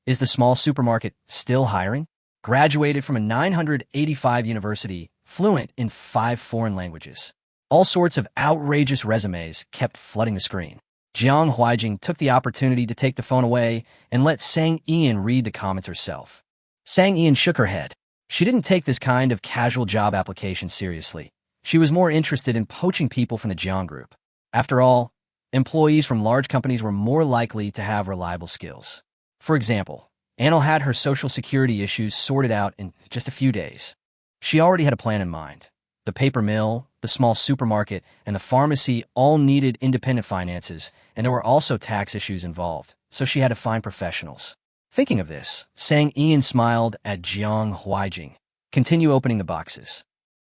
Is the small supermarket still hiring? Graduated from a 985 university, fluent in 5 foreign languages. All sorts of outrageous resumes kept flooding the screen. Jiang Huijing took the opportunity to take the phone away and let Sang Ian read the comments herself. Sang Ian shook her head. She didn't take this kind of casual job application seriously. She was more interested in poaching people from the Jiang group. After all, employees from large companies were more likely to have reliable skills. For example, Anil had her social security issues sorted out in just a few days. She already had a plan in mind. The paper mill, the small supermarket, and the pharmacy all needed independent finances, and there were also tax issues involved, so she had to find professionals. Thinking of this, Sang Ian smiled at Jiang Huijing. Continue opening the boxes.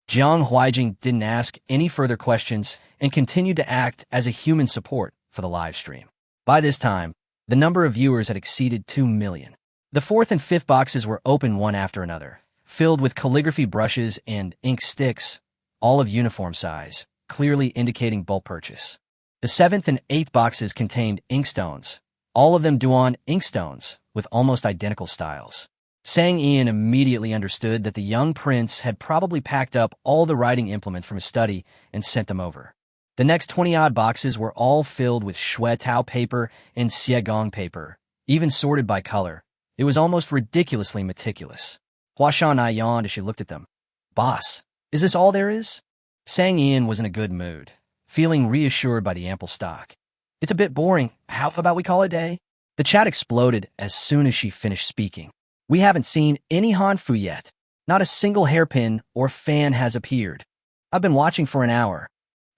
Jiang Huijing didn't ask any further questions and continued to act as a human support for the live stream. By this time, the number of viewers had exceeded 2 million. The fourth and fifth boxes were opened one after another, filled with calligraphy brushes and ink sticks, all of uniform size, clearly indicating bulk purchase. The seventh and eighth boxes contained inkstones, all of them Duan inkstones, with almost identical styles. Sang Ian immediately understood that the young prince had probably packed up all the writing implements from his study and sent them over. The next 20-odd boxes were all filled with shuetao paper and xiegong paper, even sorted by color. It was almost ridiculously meticulous. Hua Shanai yawned as she looked at them. Boss, is this all there is? Sang Ian was in a good mood, feeling reassured by the ample stock. It's a bit boring. How about we call it a day? The chat exploded as soon as she finished speaking. We haven't seen any Hanfu yet. Not a single hairpin or fan has appeared. I've been watching for an hour.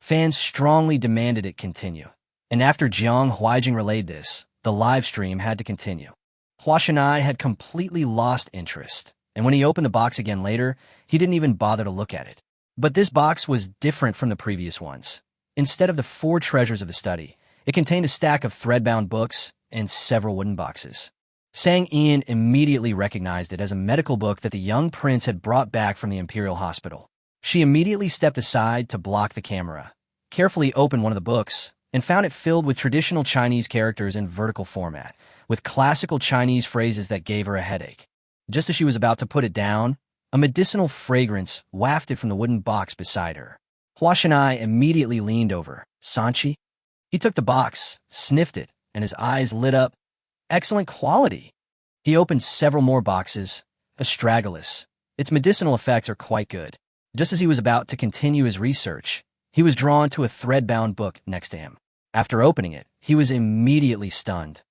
Fans strongly demanded it continue. And after Jiang Huijing relayed this, the live stream had to continue. Hua Shanai had completely lost interest, and when he opened the box again later, he didn't even bother to look at it. But this box was different from the previous ones. Instead of the 4 treasures of the study, it contained a stack of thread-bound books and several wooden boxes. Sang Ian immediately recognized it as a medical book that the young prince had brought back from the Imperial Hospital. She immediately stepped aside to block the camera, carefully opened one of the books, and found it filled with traditional Chinese characters in vertical format, with classical Chinese phrases that gave her a headache. Just as she was about to put it down, a medicinal fragrance wafted from the wooden box beside her. Hua Shanai immediately leaned over. Sanchi? He took the box, sniffed it, and his eyes lit up. Excellent quality. He opened several more boxes. Astragalus. Its medicinal effects are quite good. Just as he was about to continue his research, he was drawn to a thread-bound book next to him. After opening it, he was immediately stunned.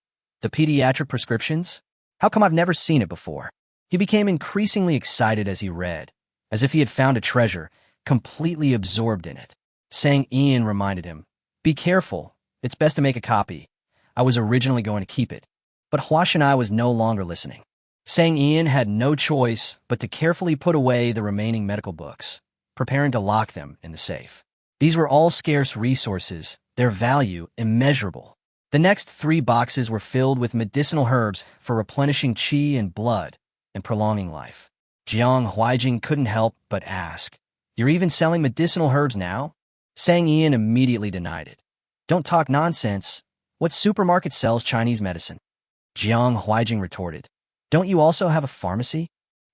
The pediatric prescriptions? How come I've never seen it before? He became increasingly excited as he read, as if he had found a treasure, completely absorbed in it. Sang Ian reminded him, Be careful. It's best to make a copy. I was originally going to keep it. But Hua Shanai was no longer listening. Sang Ian had no choice but to carefully put away the remaining medical books, preparing to lock them in the safe. These were all scarce resources, their value immeasurable. The next 3 boxes were filled with medicinal herbs for replenishing qi and blood and prolonging life. Jiang Huijing couldn't help but ask, You're even selling medicinal herbs now? Sang Ian immediately denied it. Don't talk nonsense. What supermarket sells Chinese medicine? Jiang Huijing retorted. Don't you also have a pharmacy?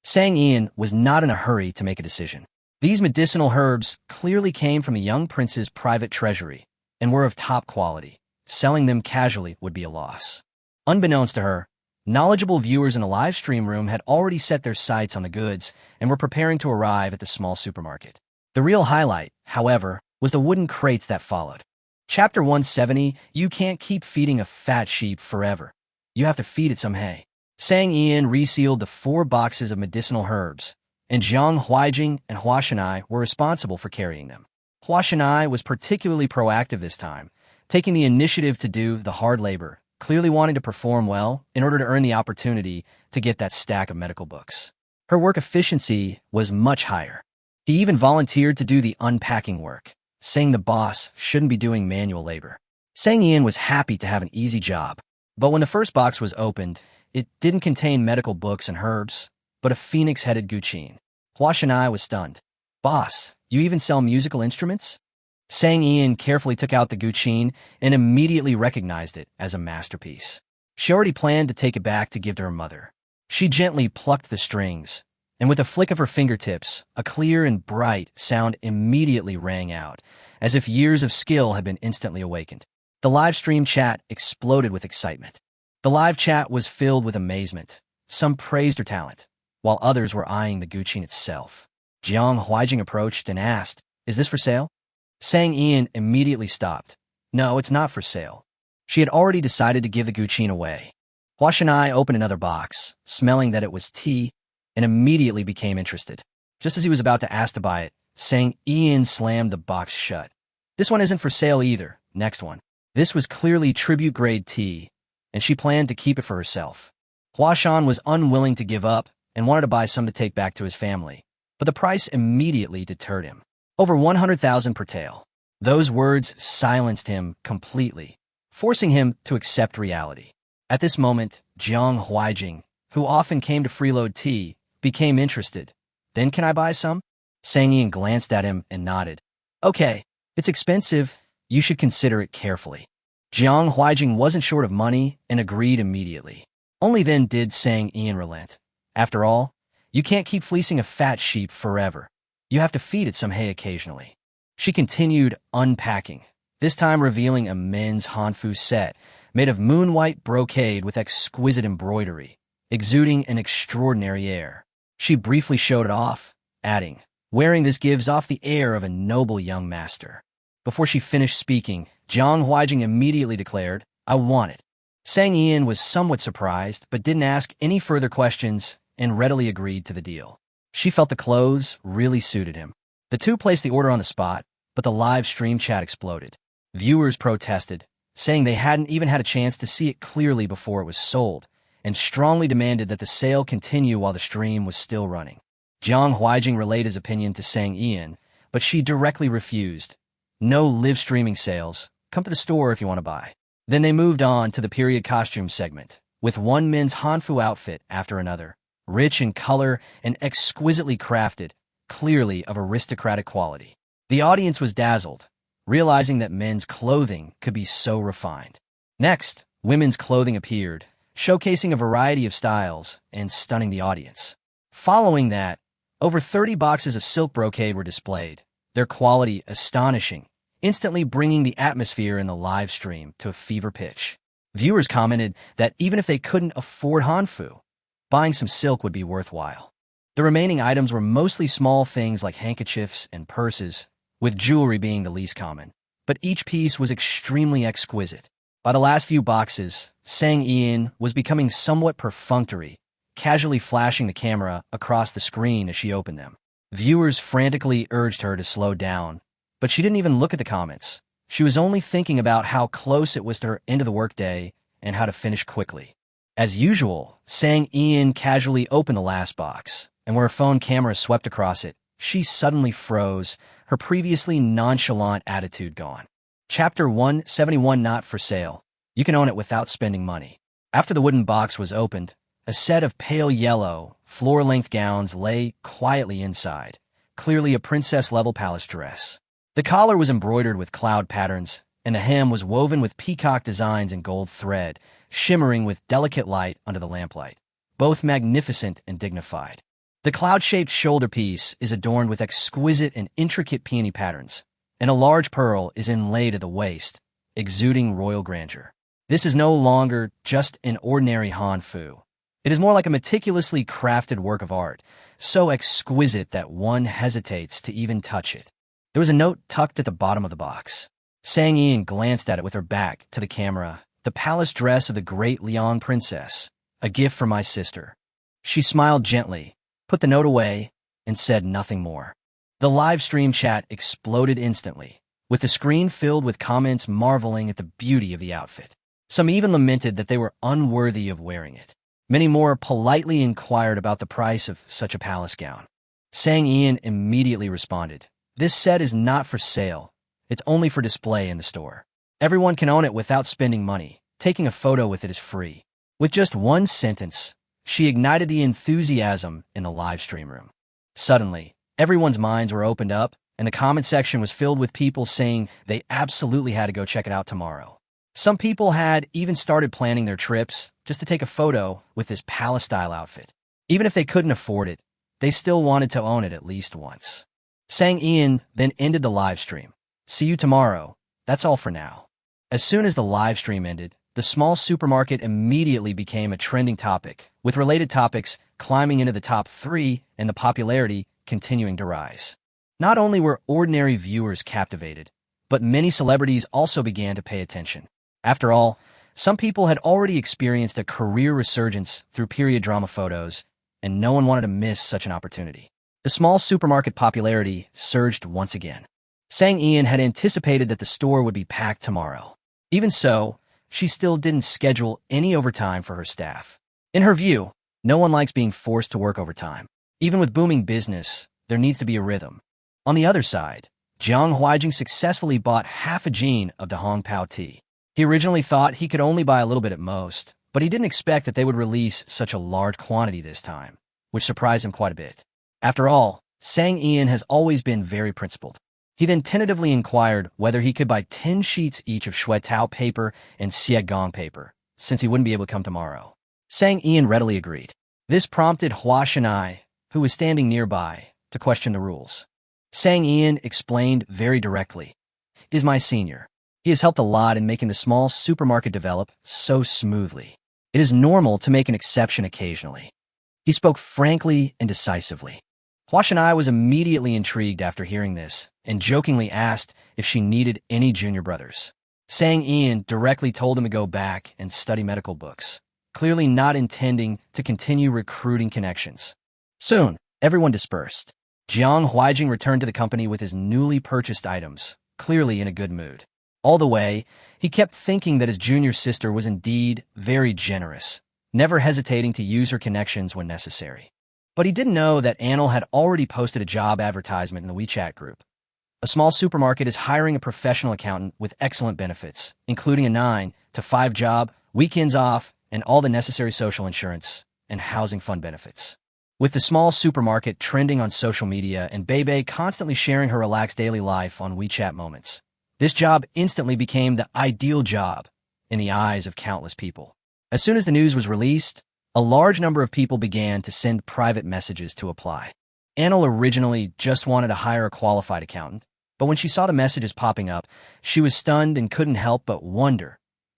Sang Ian was not in a hurry to make a decision. These medicinal herbs clearly came from the young prince's private treasury and were of top quality. Selling them casually would be a loss. Unbeknownst to her, knowledgeable viewers in the live stream room had already set their sights on the goods and were preparing to arrive at the small supermarket. The real highlight, however, was the wooden crates that followed. Chapter 170, You can't keep feeding a fat sheep forever. You have to feed it some hay. Sang Ian resealed the 4 boxes of medicinal herbs, and Jiang Huijing and Hua Shanai were responsible for carrying them. Hua Shanai was particularly proactive this time, taking the initiative to do the hard labor, clearly wanting to perform well in order to earn the opportunity to get that stack of medical books. Her work efficiency was much higher. He even volunteered to do the unpacking work, saying the boss shouldn't be doing manual labor. Sang Ian was happy to have an easy job, but when the first box was opened, it didn't contain medical books and herbs, but a phoenix-headed guqin. Hua Shanai was stunned. Boss, you even sell musical instruments? Sang Ian carefully took out the guqin and immediately recognized it as a masterpiece. She already planned to take it back to give to her mother. She gently plucked the strings, and with a flick of her fingertips, a clear and bright sound immediately rang out, as if years of skill had been instantly awakened. The live stream chat exploded with excitement. The live chat was filled with amazement. Some praised her talent, while others were eyeing the guqin itself. Jiang Huijing approached and asked, Is this for sale? Sang Ian immediately stopped. No, it's not for sale. She had already decided to give the guqin away. Hua Shanai opened another box, smelling that it was tea, and immediately became interested. Just as he was about to ask to buy it, Sang Ian slammed the box shut. This one isn't for sale either. Next one. This was clearly tribute-grade tea, and she planned to keep it for herself. Huashan was unwilling to give up and wanted to buy some to take back to his family, but the price immediately deterred him. Over 100,000 per tael. Those words silenced him completely, forcing him to accept reality. At this moment, Jiang Huaijing, who often came to freeload tea, became interested. Then can I buy some? Sang Ian glanced at him and nodded. Okay, it's expensive. You should consider it carefully. Jiang Huaijing wasn't short of money and agreed immediately. Only then did Sang Ian relent. After all, you can't keep fleecing a fat sheep forever. You have to feed it some hay occasionally. She continued unpacking, this time revealing a men's hanfu set made of moon-white brocade with exquisite embroidery, exuding an extraordinary air. She briefly showed it off, adding, "Wearing this gives off the air of a noble young master." Before she finished speaking, Jiang Huaijing immediately declared, "I want it." Sang Ian was somewhat surprised, but didn't ask any further questions and readily agreed to the deal. She felt the clothes really suited him. The two placed the order on the spot, but the live stream chat exploded. Viewers protested, saying they hadn't even had a chance to see it clearly before it was sold, and strongly demanded that the sale continue while the stream was still running. Jiang Huaijing relayed his opinion to Sang Ian, but she directly refused. No live streaming sales. Come to the store if you want to buy. Then they moved on to the period costume segment, with one men's hanfu outfit after another, rich in color and exquisitely crafted, clearly of aristocratic quality. The audience was dazzled, realizing that men's clothing could be so refined. Next, women's clothing appeared, showcasing a variety of styles and stunning the audience. Following that, over 30 boxes of silk brocade were displayed, their quality astonishing, instantly bringing the atmosphere in the live stream to a fever pitch. Viewers commented that even if they couldn't afford hanfu, buying some silk would be worthwhile. The remaining items were mostly small things like handkerchiefs and purses, with jewelry being the least common, but each piece was extremely exquisite. By the last few boxes, Sang Ian was becoming somewhat perfunctory, casually flashing the camera across the screen as she opened them. Viewers frantically urged her to slow down, but she didn't even look at the comments. She was only thinking about how close it was to her end of the workday and how to finish quickly. As usual, Sang Ian casually opened the last box, and where her phone camera swept across it, she suddenly froze, her previously nonchalant attitude gone. Chapter 171 Not for Sale. You can own it without spending money. After the wooden box was opened, a set of pale yellow, floor-length gowns lay quietly inside, clearly a princess-level palace dress. The collar was embroidered with cloud patterns, and the hem was woven with peacock designs and gold thread, shimmering with delicate light under the lamplight, both magnificent and dignified. The cloud-shaped shoulder piece is adorned with exquisite and intricate peony patterns, and a large pearl is inlaid at the waist, exuding royal grandeur. This is no longer just an ordinary hanfu. It is more like a meticulously crafted work of art, so exquisite that one hesitates to even touch it. There was a note tucked at the bottom of the box. Sang Ian glanced at it with her back to the camera. The palace dress of the great Liang princess, a gift from my sister. She smiled gently, put the note away, and said nothing more. The live stream chat exploded instantly, with the screen filled with comments marveling at the beauty of the outfit. Some even lamented that they were unworthy of wearing it. Many more politely inquired about the price of such a palace gown. Sang Ian immediately responded, "This set is not for sale. It's only for display in the store. Everyone can own it without spending money. Taking a photo with it is free." With just one sentence, she ignited the enthusiasm in the live stream room. Suddenly, everyone's minds were opened up, and the comment section was filled with people saying they absolutely had to go check it out tomorrow. Some people had even started planning their trips just to take a photo with this palace-style outfit. Even if they couldn't afford it, they still wanted to own it at least once. Sang Ian then ended the live stream. "See you tomorrow. That's all for now." As soon as the live stream ended, the small supermarket immediately became a trending topic, with related topics climbing into the top 3 and the popularity continuing to rise. Not only were ordinary viewers captivated, but many celebrities also began to pay attention. After all, some people had already experienced a career resurgence through period drama photos, and no one wanted to miss such an opportunity. The small supermarket popularity surged once again. Sang Ian had anticipated that the store would be packed tomorrow. Even so, she still didn't schedule any overtime for her staff. In her view, no one likes being forced to work overtime. Even with booming business, there needs to be a rhythm. On the other side, Jiang Huijing successfully bought half a gene of De Hong Pao tea. He originally thought he could only buy a little bit at most, but he didn't expect that they would release such a large quantity this time, which surprised him quite a bit. After all, Sang Ian has always been very principled. He then tentatively inquired whether he could buy 10 sheets each of Shui Tao paper and Xie Gong paper, since he wouldn't be able to come tomorrow. Sang Ian readily agreed. This prompted Hua Shanai, who was standing nearby, to question the rules. Sang Ian explained very directly. He is my senior. He has helped a lot in making the small supermarket develop so smoothly. It is normal to make an exception occasionally. He spoke frankly and decisively. Hua Shanai was immediately intrigued after hearing this and jokingly asked if she needed any junior brothers. Sang Ian directly told him to go back and study medical books, clearly not intending to continue recruiting connections. Soon, everyone dispersed. Jiang Huijing returned to the company with his newly purchased items, clearly in a good mood. All the way, he kept thinking that his junior sister was indeed very generous, never hesitating to use her connections when necessary. But he didn't know that Anil had already posted a job advertisement in the WeChat group. A small supermarket is hiring a professional accountant with excellent benefits, including a 9 to 5 job, weekends off, and all the necessary social insurance and housing fund benefits. With the small supermarket trending on social media and Bebe constantly sharing her relaxed daily life on WeChat moments, this job instantly became the ideal job in the eyes of countless people. As soon as the news was released, a large number of people began to send private messages to apply. Anil originally just wanted to hire a qualified accountant, but when she saw the messages popping up, she was stunned and couldn't help but wonder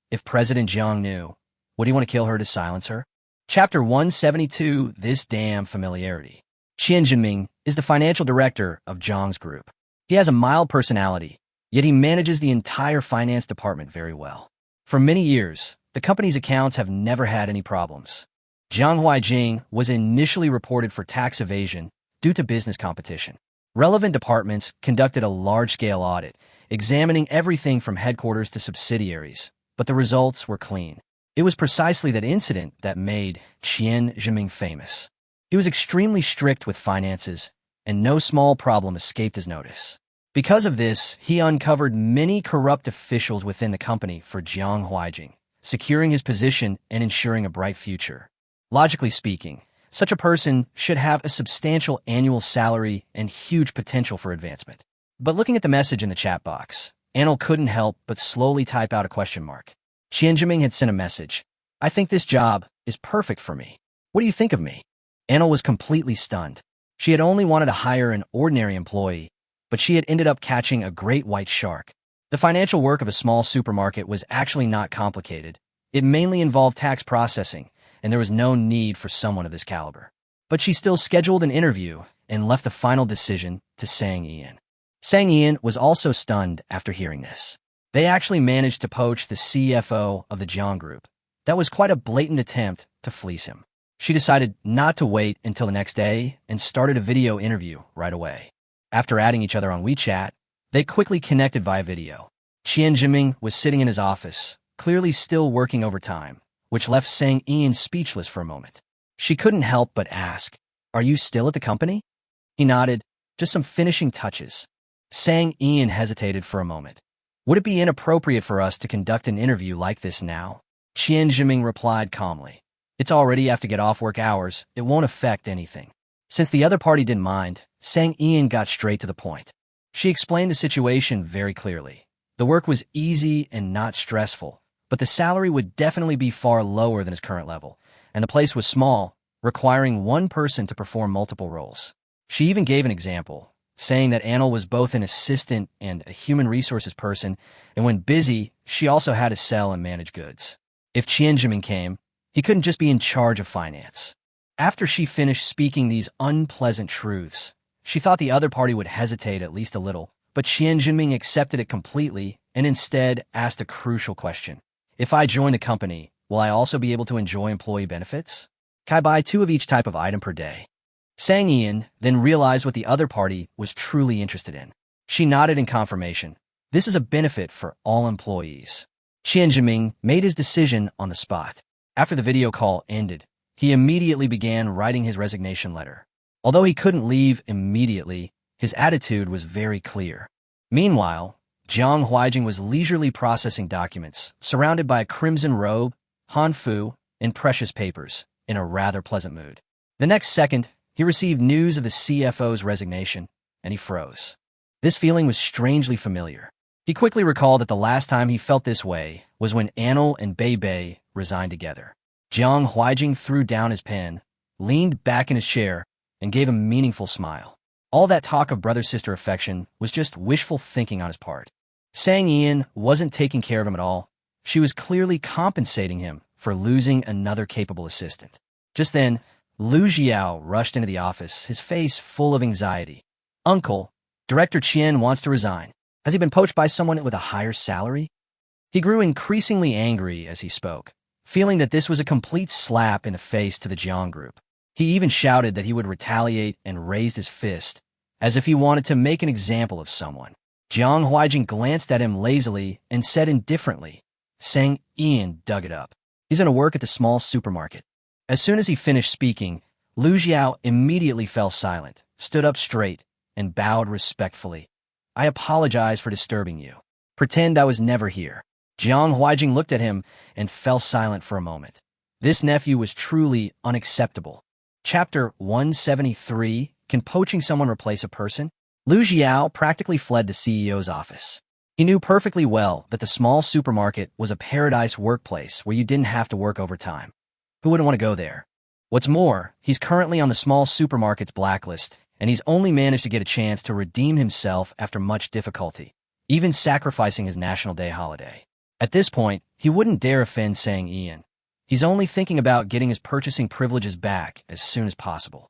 if President Jiang knew. Would he want to kill her to silence her? Chapter 172, This Damn Familiarity. Qian Jinming is the financial director of Jiang's group. He has a mild personality, yet he manages the entire finance department very well. For many years, the company's accounts have never had any problems. Jiang Huijing was initially reported for tax evasion due to business competition. Relevant departments conducted a large-scale audit, examining everything from headquarters to subsidiaries, but the results were clean. It was precisely that incident that made Qian Jinming famous. He was extremely strict with finances, and no small problem escaped his notice. Because of this, he uncovered many corrupt officials within the company for Jiang Huijing, securing his position and ensuring a bright future. Logically speaking, such a person should have a substantial annual salary and huge potential for advancement. But looking at the message in the chat box, Anil couldn't help but slowly type out a question mark. Qian Jinming had sent a message. I think this job is perfect for me. What do you think of me? Anil was completely stunned. She had only wanted to hire an ordinary employee, but she had ended up catching a great white shark. The financial work of a small supermarket was actually not complicated. It mainly involved tax processing, and there was no need for someone of this caliber. But she still scheduled an interview and left the final decision to Sang Ian. Sang Ian was also stunned after hearing this. They actually managed to poach the CFO of the Jiang Group. That was quite a blatant attempt to fleece him. She decided not to wait until the next day and started a video interview right away. After adding each other on WeChat, they quickly connected via video. Qian Jinming was sitting in his office, clearly still working overtime, which left Sang Ian speechless for a moment. She couldn't help but ask, "Are you still at the company?" He nodded, "Just some finishing touches." Sang Ian hesitated for a moment. "Would it be inappropriate for us to conduct an interview like this now?" Qian Jinming replied calmly. "It's already after get off work hours. It won't affect anything." Since the other party didn't mind, Sang Ian got straight to the point. She explained the situation very clearly. The work was easy and not stressful, but the salary would definitely be far lower than his current level, and the place was small, requiring one person to perform multiple roles. She even gave an example, saying that Anil was both an assistant and a human resources person, and when busy, she also had to sell and manage goods. If Qian Jinming came, he couldn't just be in charge of finance. After she finished speaking these unpleasant truths, she thought the other party would hesitate at least a little, but Qian Jinming accepted it completely and instead asked a crucial question. "If I join the company, will I also be able to enjoy employee benefits? Can I buy 2 of each type of item per day?" Sang Ian then realized what the other party was truly interested in. She nodded in confirmation. This is a benefit for all employees. Qian Jinming made his decision on the spot. After the video call ended, he immediately began writing his resignation letter. Although he couldn't leave immediately, his attitude was very clear. Meanwhile, Jiang Huijing was leisurely processing documents, surrounded by a crimson robe, hanfu, and precious papers, in a rather pleasant mood. The next second, he received news of the CFO's resignation, and he froze. This feeling was strangely familiar. He quickly recalled that the last time he felt this way was when Anil and Bei Bei resigned together. Jiang Huijing threw down his pen, leaned back in his chair, and gave a meaningful smile. All that talk of brother-sister affection was just wishful thinking on his part. Sang Ian wasn't taking care of him at all. She was clearly compensating him for losing another capable assistant. Just then, Lu Jiao rushed into the office, his face full of anxiety. "Uncle, Director Qian wants to resign. Has he been poached by someone with a higher salary?" He grew increasingly angry as he spoke, feeling that this was a complete slap in the face to the Jiang group. He even shouted that he would retaliate and raised his fist, as if he wanted to make an example of someone. Jiang Huijing glanced at him lazily and said indifferently, "Sang Ian dug it up. He's going to work at the small supermarket." As soon as he finished speaking, Lu Jiao immediately fell silent, stood up straight, and bowed respectfully. "I apologize for disturbing you. Pretend I was never here." Jiang Huijing looked at him and fell silent for a moment. This nephew was truly unacceptable. Chapter 173, Can Poaching Someone Replace a Person? Lu Jiao practically fled the CEO's office. He knew perfectly well that the small supermarket was a paradise workplace where you didn't have to work overtime. Who wouldn't want to go there? What's more, he's currently on the small supermarket's blacklist, and he's only managed to get a chance to redeem himself after much difficulty, even sacrificing his National Day holiday. At this point, he wouldn't dare offend Sang Ian. He's only thinking about getting his purchasing privileges back as soon as possible.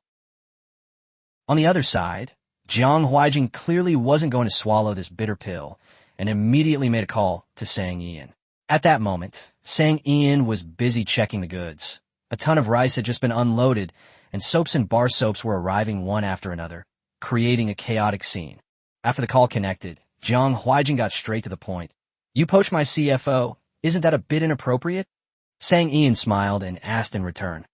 On the other side, Jiang Huijing clearly wasn't going to swallow this bitter pill and immediately made a call to Sang Ian. At that moment, Sang Ian was busy checking the goods. A ton of rice had just been unloaded, and soaps and bar soaps were arriving one after another, creating a chaotic scene. After the call connected, Jiang Huijing got straight to the point. "You poached my CFO. Isn't that a bit inappropriate?" Sang Ian smiled and asked in return,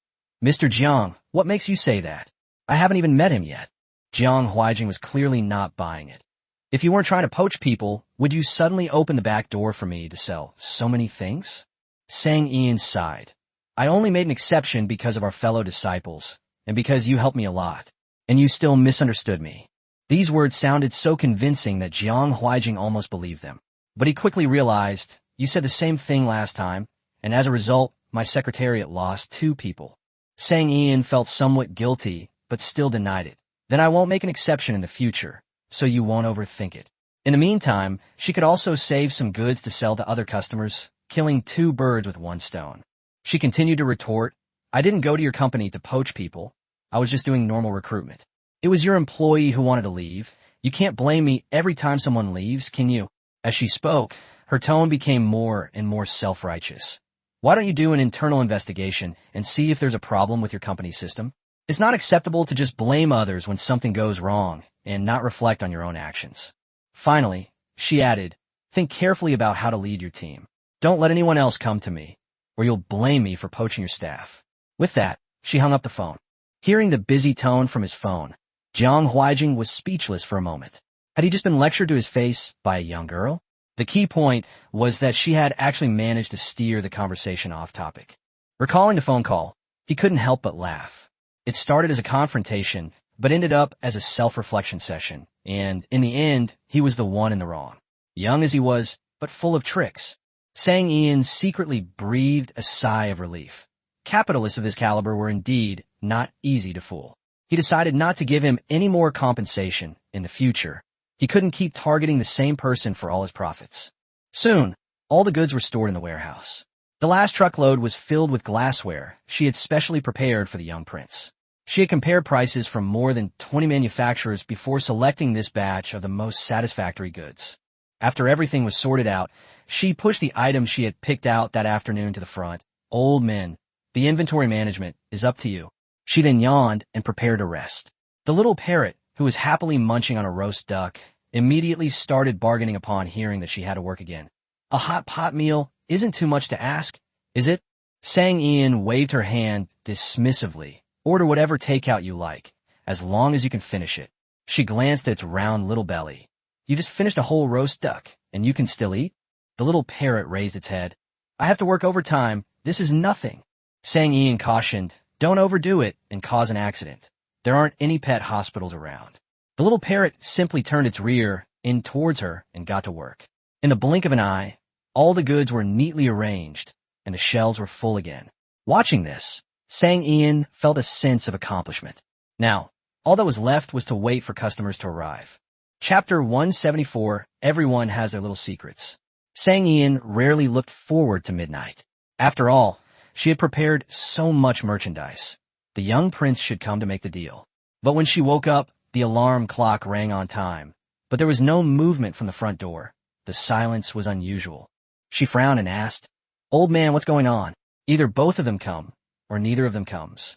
"Mr. Jiang, what makes you say that? I haven't even met him yet." Jiang Huijing was clearly not buying it. "If you weren't trying to poach people, would you suddenly open the back door for me to sell so many things?" Sang Ian sighed. "I only made an exception because of our fellow disciples, and because you helped me a lot, and you still misunderstood me." These words sounded so convincing that Jiang Huijing almost believed them. But he quickly realized, "You said the same thing last time, and as a result, my secretariat lost 2 people. Sang Ian felt somewhat guilty, but still denied it. "Then I won't make an exception in the future, so you won't overthink it." In the meantime, she could also save some goods to sell to other customers, killing 2 birds with 1 stone. She continued to retort, "I didn't go to your company to poach people. I was just doing normal recruitment. It was your employee who wanted to leave. You can't blame me every time someone leaves, can you?" As she spoke, her tone became more and more self-righteous. "Why don't you do an internal investigation and see if there's a problem with your company system? It's not acceptable to just blame others when something goes wrong and not reflect on your own actions." Finally, she added, "Think carefully about how to lead your team. Don't let anyone else come to me, or you'll blame me for poaching your staff." With that, she hung up the phone. Hearing the busy tone from his phone, Jiang Huijing was speechless for a moment. Had he just been lectured to his face by a young girl? The key point was that she had actually managed to steer the conversation off topic. Recalling the phone call, he couldn't help but laugh. It started as a confrontation, but ended up as a self-reflection session, and in the end, he was the one in the wrong. Young as he was, but full of tricks. Sang Ian secretly breathed a sigh of relief. Capitalists of this caliber were indeed not easy to fool. He decided not to give him any more compensation in the future. He couldn't keep targeting the same person for all his profits. Soon, all the goods were stored in the warehouse. The last truckload was filled with glassware she had specially prepared for the young prince. She had compared prices from more than 20 manufacturers before selecting this batch of the most satisfactory goods. After everything was sorted out, she pushed the items she had picked out that afternoon to the front. "Old men, the inventory management is up to you." She then yawned and prepared to rest. The little parrot, who was happily munching on a roast duck, immediately started bargaining upon hearing that she had to work again. "A hot pot meal isn't too much to ask, is it?" Sang Ian waved her hand dismissively. Order whatever takeout you like, as long as you can finish it. She glanced at its round little belly. You just finished a whole roast duck, and you can still eat? The little parrot raised its head. I have to work overtime. This is nothing. Sang Ian cautioned, don't overdo it and cause an accident. There aren't any pet hospitals around. The little parrot simply turned its rear end towards her and got to work. In the blink of an eye, all the goods were neatly arranged, and the shelves were full again. Watching this, Sang Ian felt a sense of accomplishment. Now, all that was left was to wait for customers to arrive. Chapter 174, Everyone Has Their Little Secrets. Sang Ian rarely looked forward to midnight. After all, she had prepared so much merchandise. The young prince should come to make the deal. But when she woke up, the alarm clock rang on time. But there was no movement from the front door. The silence was unusual. She frowned and asked, Old man, what's going on? Either both of them come, or neither of them comes.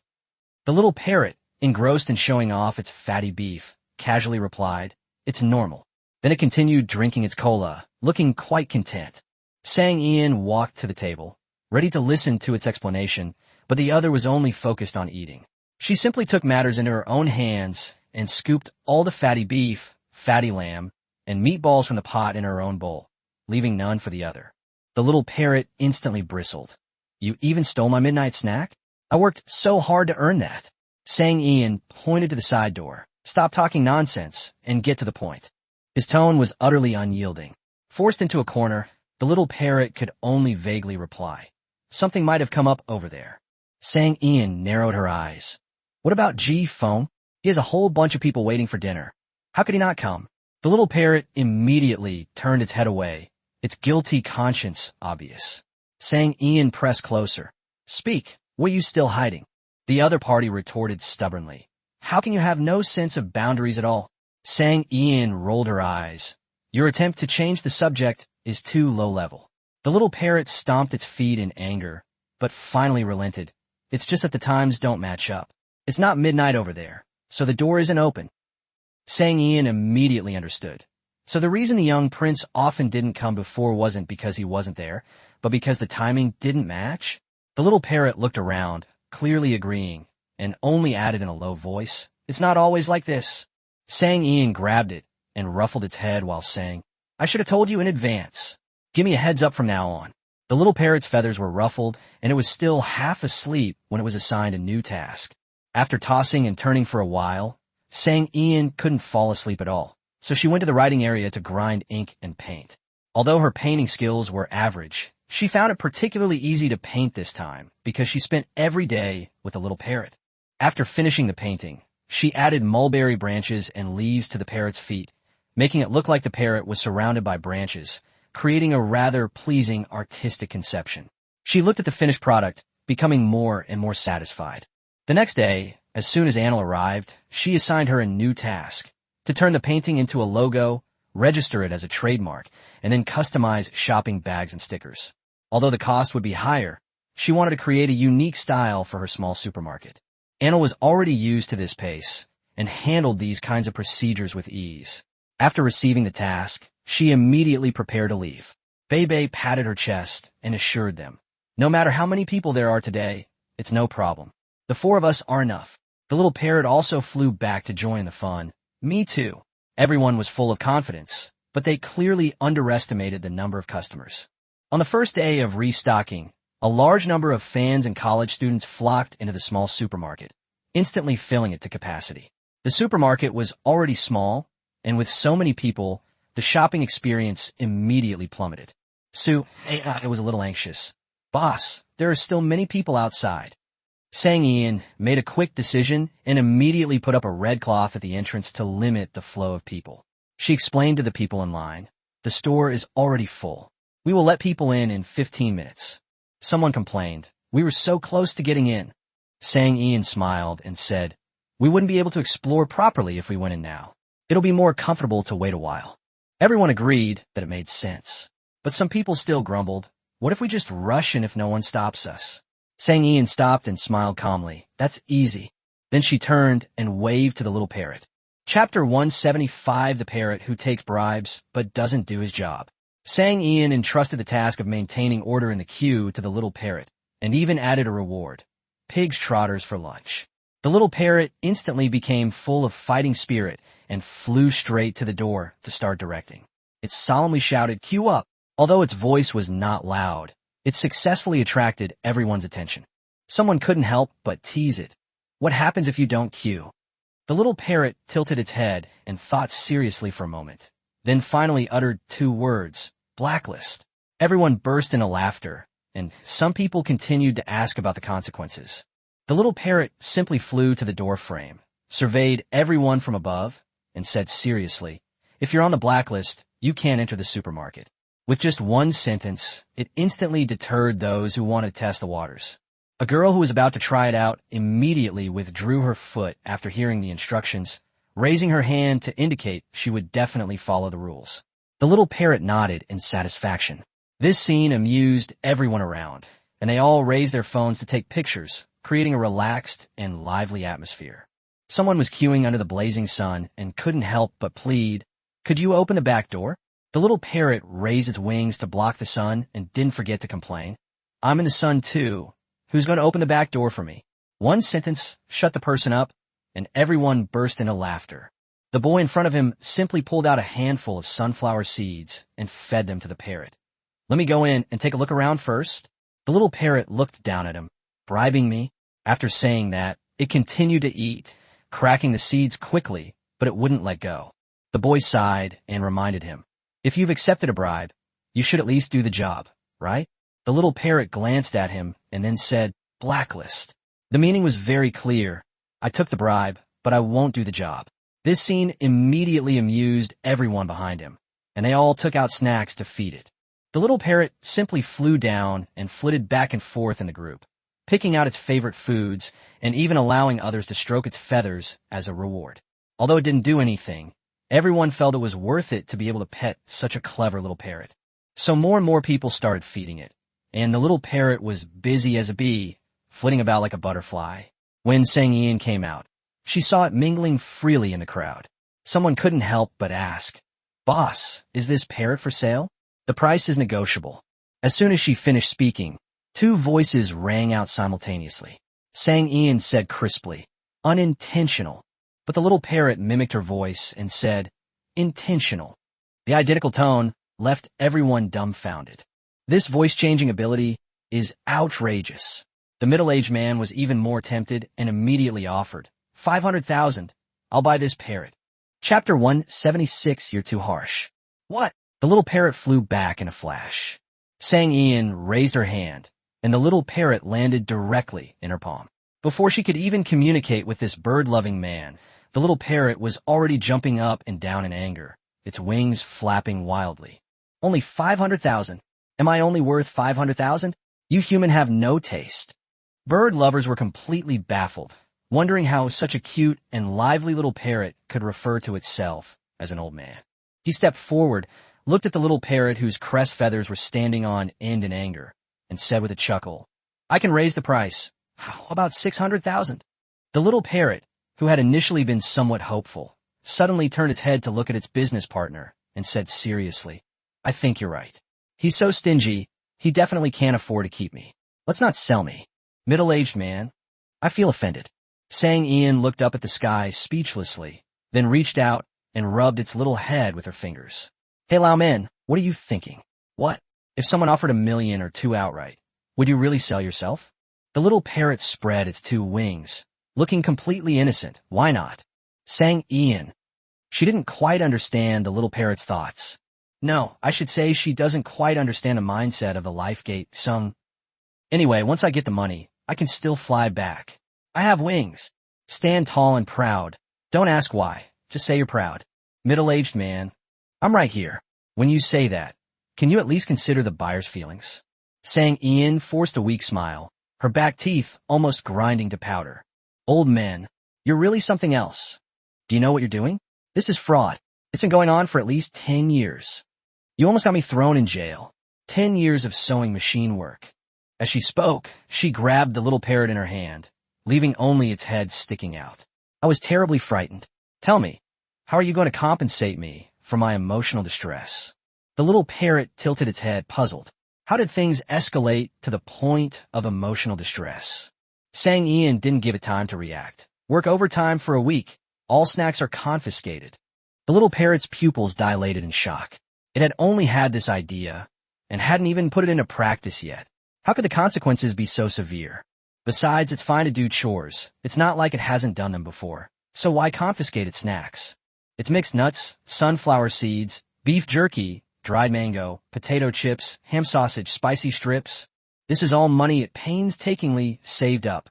The little parrot, engrossed in showing off its fatty beef, casually replied, It's normal. Then it continued drinking its cola, looking quite content. Sang Ian walked to the table, ready to listen to its explanation, but the other was only focused on eating. She simply took matters into her own hands and scooped all the fatty beef, fatty lamb, and meatballs from the pot in her own bowl, leaving none for the other. The little parrot instantly bristled. You even stole my midnight snack? I worked so hard to earn that. Sang Ian pointed to the side door. Stop talking nonsense and get to the point. His tone was utterly unyielding. Forced into a corner, the little parrot could only vaguely reply. Something might have come up over there. Sang Ian narrowed her eyes. What about G. Foam? He has a whole bunch of people waiting for dinner. How could he not come? The little parrot immediately turned its head away, its guilty conscience obvious. Sang Ian pressed closer. Speak, what are you still hiding? The other party retorted stubbornly. How can you have no sense of boundaries at all? Sang Ian rolled her eyes. Your attempt to change the subject is too low level. The little parrot stomped its feet in anger, but finally relented. It's just that the times don't match up. It's not midnight over there, so the door isn't open. Sang Ian immediately understood. So the reason the young prince often didn't come before wasn't because he wasn't there, but because the timing didn't match? The little parrot looked around, clearly agreeing, and only added in a low voice, It's not always like this. Sang Ian grabbed it and ruffled its head while saying, I should have told you in advance. Give me a heads up from now on. The little parrot's feathers were ruffled, and it was still half asleep when it was assigned a new task. After tossing and turning for a while, Sang Ian couldn't fall asleep at all, so she went to the writing area to grind ink and paint. Although her painting skills were average, she found it particularly easy to paint this time because she spent every day with the little parrot. After finishing the painting, she added mulberry branches and leaves to the parrot's feet, making it look like the parrot was surrounded by branches, creating a rather pleasing artistic conception. She looked at the finished product, becoming more and more satisfied. The next day, as soon as Anna arrived, she assigned her a new task, to turn the painting into a logo, register it as a trademark, and then customize shopping bags and stickers. Although the cost would be higher, she wanted to create a unique style for her small supermarket. Anna was already used to this pace and handled these kinds of procedures with ease. After receiving the task, she immediately prepared to leave. Bebe patted her chest and assured them, No matter how many people there are today, it's no problem. The four of us are enough. The little parrot also flew back to join the fun. Me too. Everyone was full of confidence, but they clearly underestimated the number of customers. On the first day of restocking, a large number of fans and college students flocked into the small supermarket, instantly filling it to capacity. The supermarket was already small, and with so many people, the shopping experience immediately plummeted. Sue was a little anxious. Boss, there are still many people outside. Sang Ian made a quick decision and immediately put up a red cloth at the entrance to limit the flow of people. She explained to the people in line, The store is already full. We will let people in 15 minutes. Someone complained, We were so close to getting in. Sang Ian smiled and said, We wouldn't be able to explore properly if we went in now. It'll be more comfortable to wait a while. Everyone agreed that it made sense. But some people still grumbled, What if we just rush in if no one stops us? Sang Ian stopped and smiled calmly. That's easy. Then she turned and waved to the little parrot. Chapter 175, The Parrot Who Takes Bribes but Doesn't Do His Job. Sang Ian entrusted the task of maintaining order in the queue to the little parrot, and even added a reward: pig's trotters for lunch. The little parrot instantly became full of fighting spirit and flew straight to the door to start directing. It solemnly shouted, "Queue up!" Although its voice was not loud, it successfully attracted everyone's attention. Someone couldn't help but tease it. "What happens if you don't queue?" The little parrot tilted its head and thought seriously for a moment, then finally uttered 2 words: blacklist. Everyone burst into laughter, and some people continued to ask about the consequences. The little parrot simply flew to the door frame, surveyed everyone from above, and said seriously, "If you're on the blacklist, you can't enter the supermarket." With just one sentence, it instantly deterred those who wanted to test the waters. A girl who was about to try it out immediately withdrew her foot after hearing the instructions, raising her hand to indicate she would definitely follow the rules. The little parrot nodded in satisfaction. This scene amused everyone around, and they all raised their phones to take pictures, creating a relaxed and lively atmosphere. Someone was queuing under the blazing sun and couldn't help but plead, "Could you open the back door?" The little parrot raised its wings to block the sun and didn't forget to complain, "I'm in the sun too. Who's going to open the back door for me?" One sentence shut the person up, and everyone burst into laughter. The boy in front of him simply pulled out a handful of sunflower seeds and fed them to the parrot. "Let me go in and take a look around first." The little parrot looked down at him. "Bribing me?" After saying that, it continued to eat, cracking the seeds quickly, but it wouldn't let go. The boy sighed and reminded him, "If you've accepted a bribe, you should at least do the job, right?" The little parrot glanced at him and then said, "Blacklist." The meaning was very clear. "I took the bribe, but I won't do the job." This scene immediately amused everyone behind him, and they all took out snacks to feed it. The little parrot simply flew down and flitted back and forth in the group, picking out its favorite foods and even allowing others to stroke its feathers as a reward. Although it didn't do anything, everyone felt it was worth it to be able to pet such a clever little parrot. So more and more people started feeding it, and the little parrot was busy as a bee, flitting about like a butterfly. When Sang Ian came out, she saw it mingling freely in the crowd. Someone couldn't help but ask, "Boss, is this parrot for sale? The price is negotiable." As soon as she finished speaking, 2 voices rang out simultaneously. Sang Ian said crisply, "Unintentional." But the little parrot mimicked her voice and said, "Intentional." The identical tone left everyone dumbfounded. This voice-changing ability is outrageous. The middle-aged man was even more tempted and immediately offered, 500,000. I'll buy this parrot. Chapter 176, You're Too Harsh. What? The little parrot flew back in a flash. Sang Ian raised her hand, and the little parrot landed directly in her palm. Before she could even communicate with this bird-loving man, the little parrot was already jumping up and down in anger, its wings flapping wildly. "Only 500,000? Am I only worth 500,000? You human have no taste." Bird lovers were completely baffled, wondering how such a cute and lively little parrot could refer to itself as an old man. He stepped forward, looked at the little parrot whose crest feathers were standing on end in anger, and said with a chuckle, "I can raise the price. How about 600,000? The little parrot, who had initially been somewhat hopeful, suddenly turned its head to look at its business partner and said seriously, "I think you're right. He's so stingy, he definitely can't afford to keep me. Let's not sell me." Middle-aged man, I feel offended. Sang Ian looked up at the sky speechlessly, then reached out and rubbed its little head with her fingers. "Hey Lao Man, what are you thinking? What? If someone offered $1 million or 2 outright, would you really sell yourself?" The little parrot spread its 2 wings, looking completely innocent. Why not? Sang Ian. She didn't quite understand the little parrot's thoughts. No, I should say she doesn't quite understand the mindset of the Lifegate Sung. Anyway, once I get the money, I can still fly back. I have wings. Stand tall and proud. Don't ask why. Just say you're proud. Middle-aged man. I'm right here. When you say that, can you at least consider the buyer's feelings? Sang Ian forced a weak smile, her back teeth almost grinding to powder. Old man, you're really something else. Do you know what you're doing? This is fraud. It's been going on for at least 10 years. You almost got me thrown in jail. 10 years of sewing machine work. As she spoke, she grabbed the little parrot in her hand, leaving only its head sticking out. I was terribly frightened. Tell me, how are you going to compensate me for my emotional distress? The little parrot tilted its head, puzzled. How did things escalate to the point of emotional distress? Sang Ian didn't give it time to react. Work overtime for a week. All snacks are confiscated. The little parrot's pupils dilated in shock. It had only had this idea and hadn't even put it into practice yet. How could the consequences be so severe? Besides, it's fine to do chores. It's not like it hasn't done them before. So why confiscate its snacks? It's mixed nuts, sunflower seeds, beef jerky, dried mango, potato chips, ham sausage, spicy strips. This is all money it painstakingly saved up.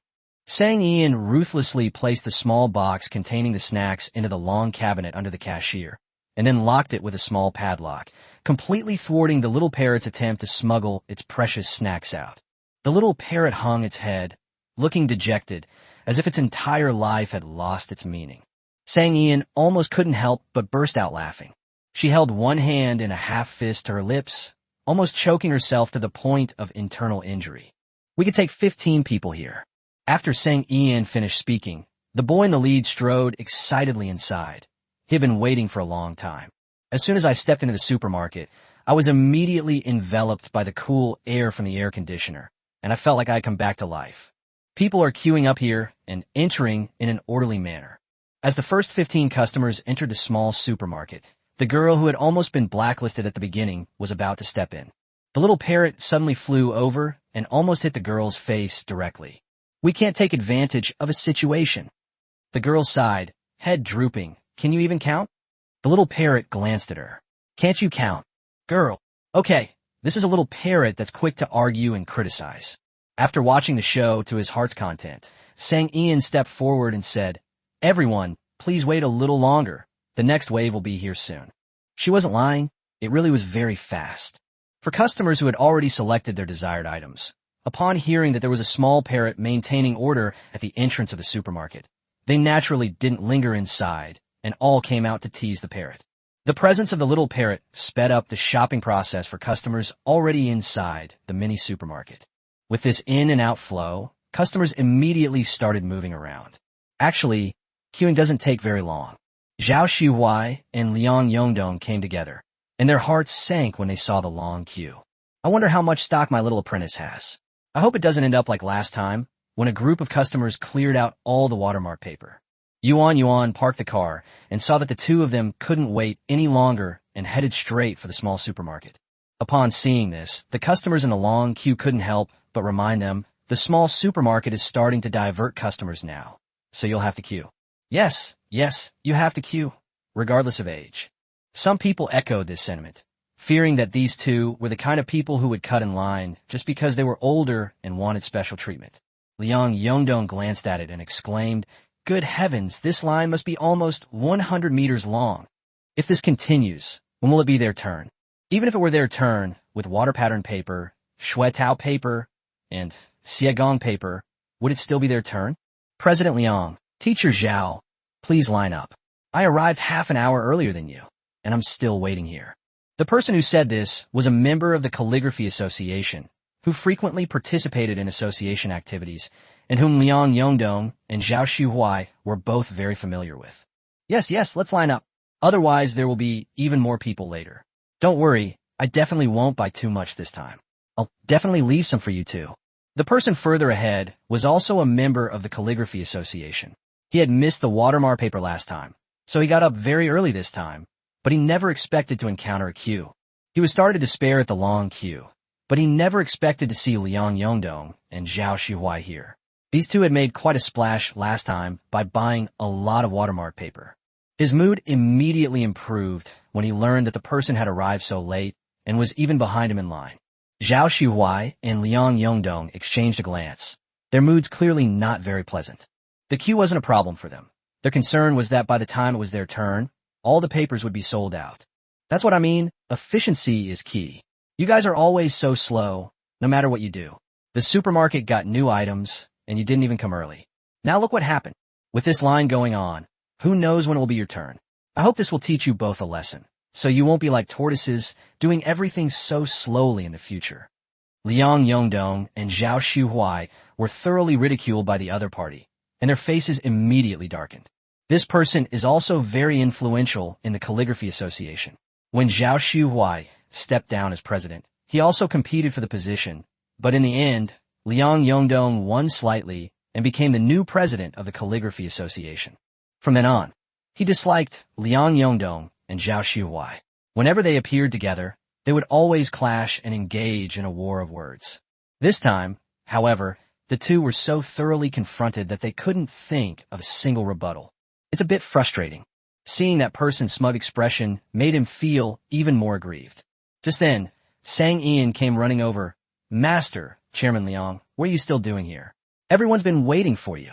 Sang Ian ruthlessly placed the small box containing the snacks into the long cabinet under the cashier, and then locked it with a small padlock, completely thwarting the little parrot's attempt to smuggle its precious snacks out. The little parrot hung its head, looking dejected, as if its entire life had lost its meaning. Sang Ian almost couldn't help but burst out laughing. She held one hand in a half fist to her lips, almost choking herself to the point of internal injury. We could take 15 people here. After Sang Ian finished speaking, the boy in the lead strode excitedly inside. He had been waiting for a long time. As soon as I stepped into the supermarket, I was immediately enveloped by the cool air from the air conditioner, and I felt like I had come back to life. People are queuing up here and entering in an orderly manner. As the first 15 customers entered the small supermarket, the girl who had almost been blacklisted at the beginning was about to step in. The little parrot suddenly flew over and almost hit the girl's face directly. We can't take advantage of a situation. The girl sighed, head drooping. Can you even count? The little parrot glanced at her. Can't you count? Girl. Okay, this is a little parrot that's quick to argue and criticize. After watching the show to his heart's content, Sang Ian stepped forward and said, Everyone, please wait a little longer. The next wave will be here soon. She wasn't lying. It really was very fast. For customers who had already selected their desired items, upon hearing that there was a small parrot maintaining order at the entrance of the supermarket, they naturally didn't linger inside and all came out to tease the parrot. The presence of the little parrot sped up the shopping process for customers already inside the mini supermarket. With this in and out flow, customers immediately started moving around. Actually, queuing doesn't take very long. Zhao Xuhuai and Liang Yongdong came together, and their hearts sank when they saw the long queue. I wonder how much stock my little apprentice has. I hope it doesn't end up like last time, when a group of customers cleared out all the watermark paper. Yuan parked the car and saw that the two of them couldn't wait any longer and headed straight for the small supermarket. Upon seeing this, the customers in the long queue couldn't help but remind them, the small supermarket is starting to divert customers now, so you'll have to queue. Yes, you have to queue, regardless of age. Some people echoed this sentiment, fearing that these two were the kind of people who would cut in line just because they were older and wanted special treatment. Liang Yongdong glanced at it and exclaimed, Good heavens, this line must be almost 100 meters long. If this continues, when will it be their turn? Even if it were their turn, with water pattern paper, shuetao paper, and xiegong paper, would it still be their turn? President Liang, Teacher Zhao, please line up. I arrived half an hour earlier than you, and I'm still waiting here. The person who said this was a member of the Calligraphy Association, who frequently participated in association activities, and whom Liang Yongdong and Zhao Xuhuai were both very familiar with. Yes, let's line up. Otherwise, there will be even more people later. Don't worry, I definitely won't buy too much this time. I'll definitely leave some for you too. The person further ahead was also a member of the Calligraphy Association. He had missed the watermark paper last time, so he got up very early this time, but he never expected to encounter a queue. He was starting to despair at the long queue, but he never expected to see Liang Yongdong and Zhao Xuhuai here. These two had made quite a splash last time by buying a lot of watermark paper. His mood immediately improved when he learned that the person had arrived so late and was even behind him in line. Zhao Xuhuai and Liang Yongdong exchanged a glance, their moods clearly not very pleasant. The queue wasn't a problem for them. Their concern was that by the time it was their turn, all the papers would be sold out. That's what I mean. Efficiency is key. You guys are always so slow, no matter what you do. The supermarket got new items, and you didn't even come early. Now look what happened. With this line going on, who knows when it will be your turn? I hope this will teach you both a lesson, so you won't be like tortoises doing everything so slowly in the future. Liang Yongdong and Zhao Xuhuai were thoroughly ridiculed by the other party, and their faces immediately darkened. This person is also very influential in the Calligraphy Association. When Zhao Xuhuai stepped down as president, He also competed for the position, but in the end, Liang Yongdong won slightly and became the new president of the Calligraphy Association. From then on, he disliked Liang Yongdong and Zhao Xuhuai. Whenever they appeared together, they would always clash and engage in a war of words. This time, however, the two were so thoroughly confronted that they couldn't think of a single rebuttal. It's a bit frustrating. Seeing that person's smug expression made him feel even more aggrieved. Just then, Sang Ian came running over. "Master, Chairman Liang, what are you still doing here? Everyone's been waiting for you."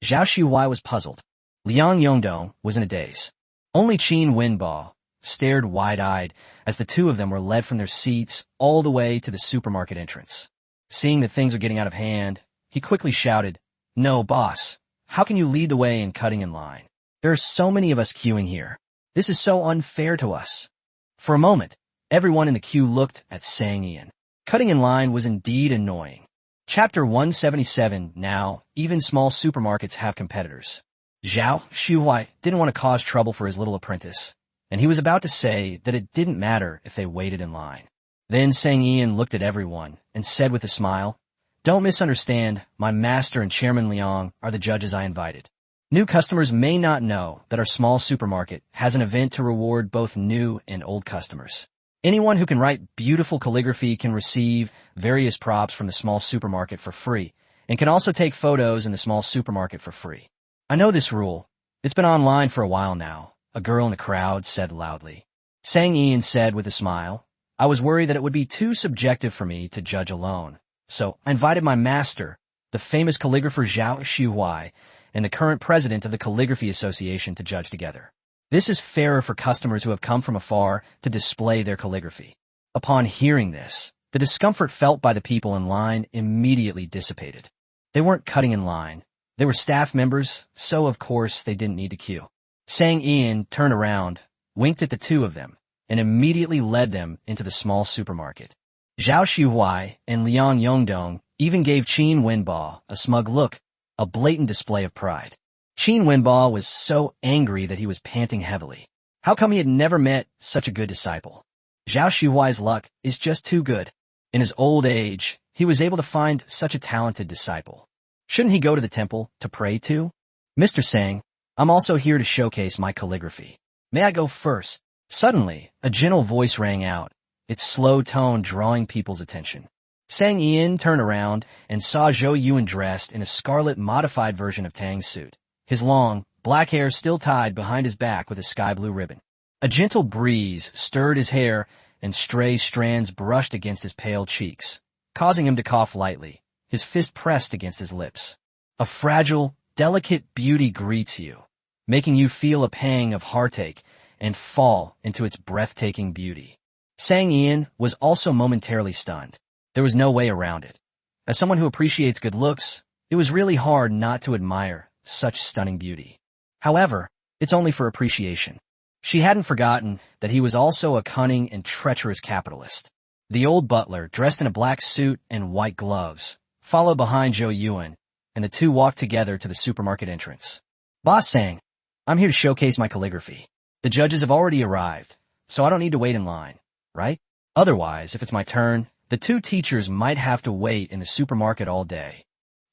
Zhao Xuhuai was puzzled. Liang Yongdong was in a daze. Only Qin Wenbao stared wide-eyed as the two of them were led from their seats all the way to the supermarket entrance. Seeing that things were getting out of hand, he quickly shouted, "No, boss. How can you lead the way in cutting in line? There are so many of us queuing here. This is so unfair to us." For a moment, everyone in the queue looked at Sang Ian. Cutting in line was indeed annoying. Chapter 177. Now, even small supermarkets have competitors. Zhao Xuhuai didn't want to cause trouble for his little apprentice, and he was about to say that it didn't matter if they waited in line. Then Sang Ian looked at everyone and said with a smile, "Don't misunderstand, my master and Chairman Liang are the judges I invited. New customers may not know that our small supermarket has an event to reward both new and old customers. Anyone who can write beautiful calligraphy can receive various props from the small supermarket for free, and can also take photos in the small supermarket for free. I know this rule. It's been online for a while now," a girl in the crowd said loudly. Sang Ian said with a smile, "I was worried that it would be too subjective for me to judge alone. So I invited my master, the famous calligrapher Zhao Xuhuai, and the current president of the Calligraphy Association to judge together. This is fairer for customers who have come from afar to display their calligraphy." Upon hearing this, the discomfort felt by the people in line immediately dissipated. They weren't cutting in line. They were staff members, so of course they didn't need to queue. Sang Ian turned around, winked at the two of them, and immediately led them into the small supermarket. Zhao Xuhuai and Liang Yongdong even gave Qin Wenbao a smug look, a blatant display of pride. Qin Wenbao was so angry that he was panting heavily. How come he had never met such a good disciple? Zhao Xuhuai's luck is just too good. In his old age, he was able to find such a talented disciple. Shouldn't he go to the temple to pray to? "Mr. Sang, I'm also here to showcase my calligraphy. May I go first?" Suddenly, a gentle voice rang out, its slow tone drawing people's attention. Sang Ian turned around and saw Zhou Yuan dressed in a scarlet modified version of Tang's suit, his long, black hair still tied behind his back with a sky-blue ribbon. A gentle breeze stirred his hair, and stray strands brushed against his pale cheeks, causing him to cough lightly, his fist pressed against his lips. A fragile, delicate beauty greets you, making you feel a pang of heartache and fall into its breathtaking beauty. Sang Ian was also momentarily stunned. There was no way around it. As someone who appreciates good looks, it was really hard not to admire such stunning beauty. However, it's only for appreciation. She hadn't forgotten that he was also a cunning and treacherous capitalist. The old butler, dressed in a black suit and white gloves, followed behind Zhou Yuan, and the two walked together to the supermarket entrance. "Boss Sang, I'm here to showcase my calligraphy. The judges have already arrived, so I don't need to wait in line, right? Otherwise, if it's my turn, the two teachers might have to wait in the supermarket all day."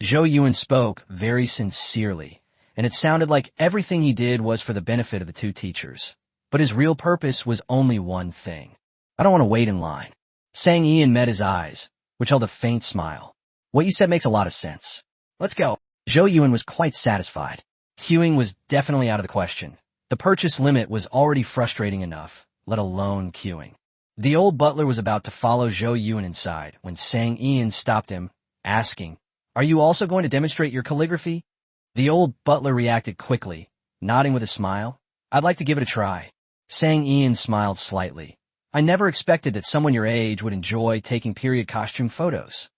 Zhou Yuan spoke very sincerely, and it sounded like everything he did was for the benefit of the two teachers. But his real purpose was only one thing. "I don't want to wait in line." Sang Ian met his eyes, which held a faint smile. "What you said makes a lot of sense. Let's go." Zhou Yuan was quite satisfied. Queuing was definitely out of the question. The purchase limit was already frustrating enough, let alone queuing. The old butler was about to follow Zhou Yuan inside when Sang Ian stopped him, asking, "Are you also going to demonstrate your calligraphy?" The old butler reacted quickly, nodding with a smile. "I'd like to give it a try." Sang Ian smiled slightly. "I never expected that someone your age would enjoy taking period costume photos."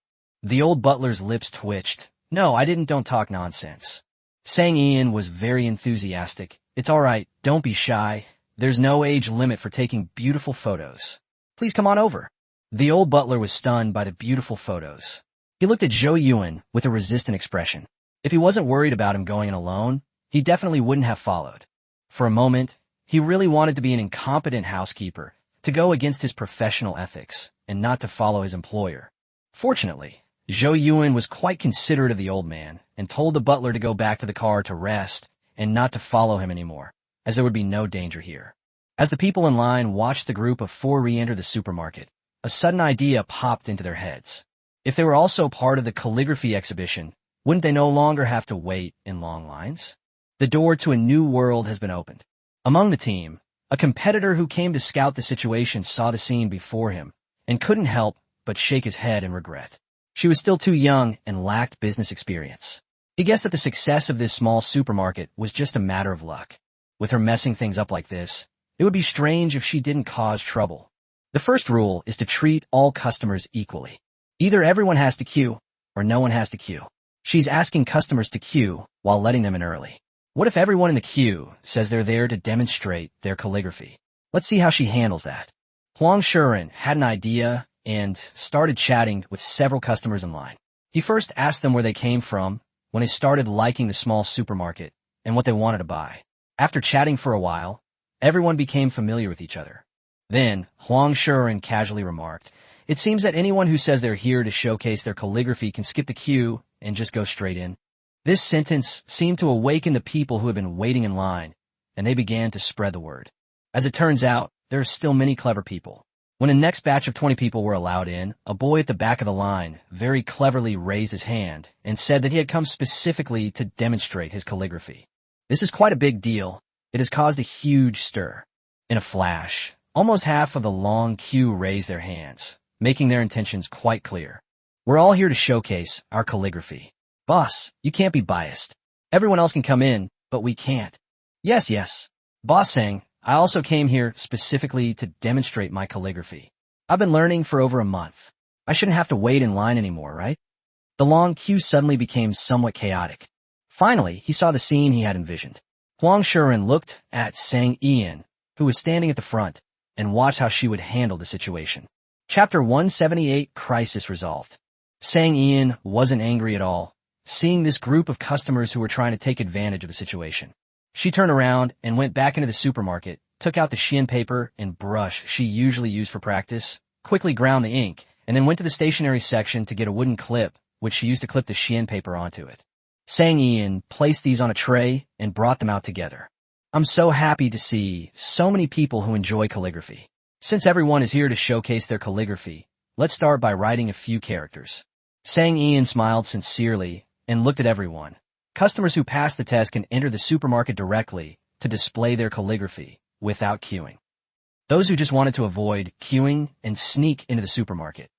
The old butler's lips twitched. "No, I didn't. Don't talk nonsense." Sang Ian was very enthusiastic. "It's all right. Don't be shy. There's no age limit for taking beautiful photos. Please come on over." The old butler was stunned by the beautiful photos. He looked at Zhou Yuan with a resistant expression. If he wasn't worried about him going in alone, he definitely wouldn't have followed. For a moment, he really wanted to be an incompetent housekeeper, to go against his professional ethics, and not to follow his employer. Fortunately, Zhou Yuan was quite considerate of the old man and told the butler to go back to the car to rest and not to follow him anymore, as there would be no danger here. As the people in line watched the group of 4 re-enter the supermarket, a sudden idea popped into their heads. If they were also part of the calligraphy exhibition, wouldn't they no longer have to wait in long lines? The door to a new world has been opened. Among the team, a competitor who came to scout the situation saw the scene before him and couldn't help but shake his head in regret. She was still too young and lacked business experience. He guessed that the success of this small supermarket was just a matter of luck. With her messing things up like this, it would be strange if she didn't cause trouble. The first rule is to treat all customers equally. Either everyone has to queue, or no one has to queue. She's asking customers to queue while letting them in early. What if everyone in the queue says they're there to demonstrate their calligraphy? Let's see how she handles that. Huang Shuren had an idea and started chatting with several customers in line. He first asked them where they came from, when they started liking the small supermarket, and what they wanted to buy. After chatting for a while, everyone became familiar with each other. Then, Huang Shuren casually remarked, "It seems that anyone who says they're here to showcase their calligraphy can skip the queue and just go straight in." This sentence seemed to awaken the people who had been waiting in line, and they began to spread the word. As it turns out, there are still many clever people. When the next batch of 20 people were allowed in, a boy at the back of the line very cleverly raised his hand and said that he had come specifically to demonstrate his calligraphy. This is quite a big deal. It has caused a huge stir. In a flash, almost half of the long queue raised their hands, making their intentions quite clear. "We're all here to showcase our calligraphy. Boss, you can't be biased. Everyone else can come in, but we can't." "Yes, yes." Boss saying, "I also came here specifically to demonstrate my calligraphy. I've been learning for over a month. I shouldn't have to wait in line anymore, right?" The long queue suddenly became somewhat chaotic. Finally, he saw the scene he had envisioned. Huang Shuren looked at Sang Ian, who was standing at the front, and watched how she would handle the situation. Chapter 178, Crisis Resolved. Sang Ian wasn't angry at all, seeing this group of customers who were trying to take advantage of the situation. She turned around and went back into the supermarket, took out the Xian paper and brush she usually used for practice, quickly ground the ink, and then went to the stationery section to get a wooden clip, which she used to clip the Xian paper onto it. Sang Ian placed these on a tray and brought them out together. "I'm so happy to see so many people who enjoy calligraphy. Since everyone is here to showcase their calligraphy, let's start by writing a few characters." Sang Ian smiled sincerely and looked at everyone. Customers who passed the test can enter the supermarket directly to display their calligraphy without queuing. Those who just wanted to avoid queuing and sneak into the supermarket.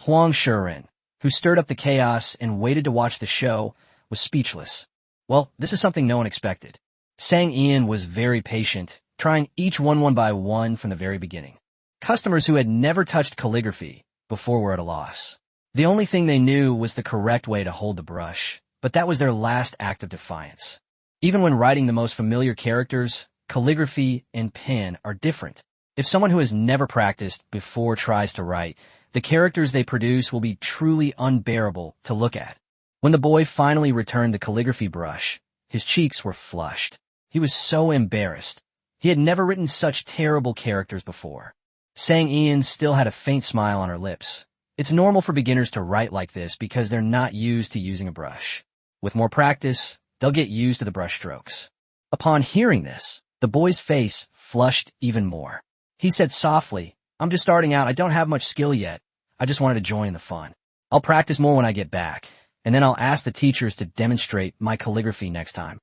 Huang Shuren, who stirred up the chaos and waited to watch the show, was speechless. Well, this is something no one expected. Sang Ian was very patient, trying each one by one from the very beginning. Customers who had never touched calligraphy before were at a loss. The only thing they knew was the correct way to hold the brush, but that was their last act of defiance. Even when writing the most familiar characters, calligraphy and pen are different. If someone who has never practiced before tries to write, the characters they produce will be truly unbearable to look at. When the boy finally returned the calligraphy brush, his cheeks were flushed. He was so embarrassed. He had never written such terrible characters before. Sang Ian still had a faint smile on her lips. It's normal for beginners to write like this because they're not used to using a brush. With more practice, they'll get used to the brush strokes. Upon hearing this, the boy's face flushed even more. He said softly, "I'm just starting out. I don't have much skill yet. I just wanted to join in the fun. I'll practice more when I get back, and then I'll ask the teachers to demonstrate my calligraphy next time."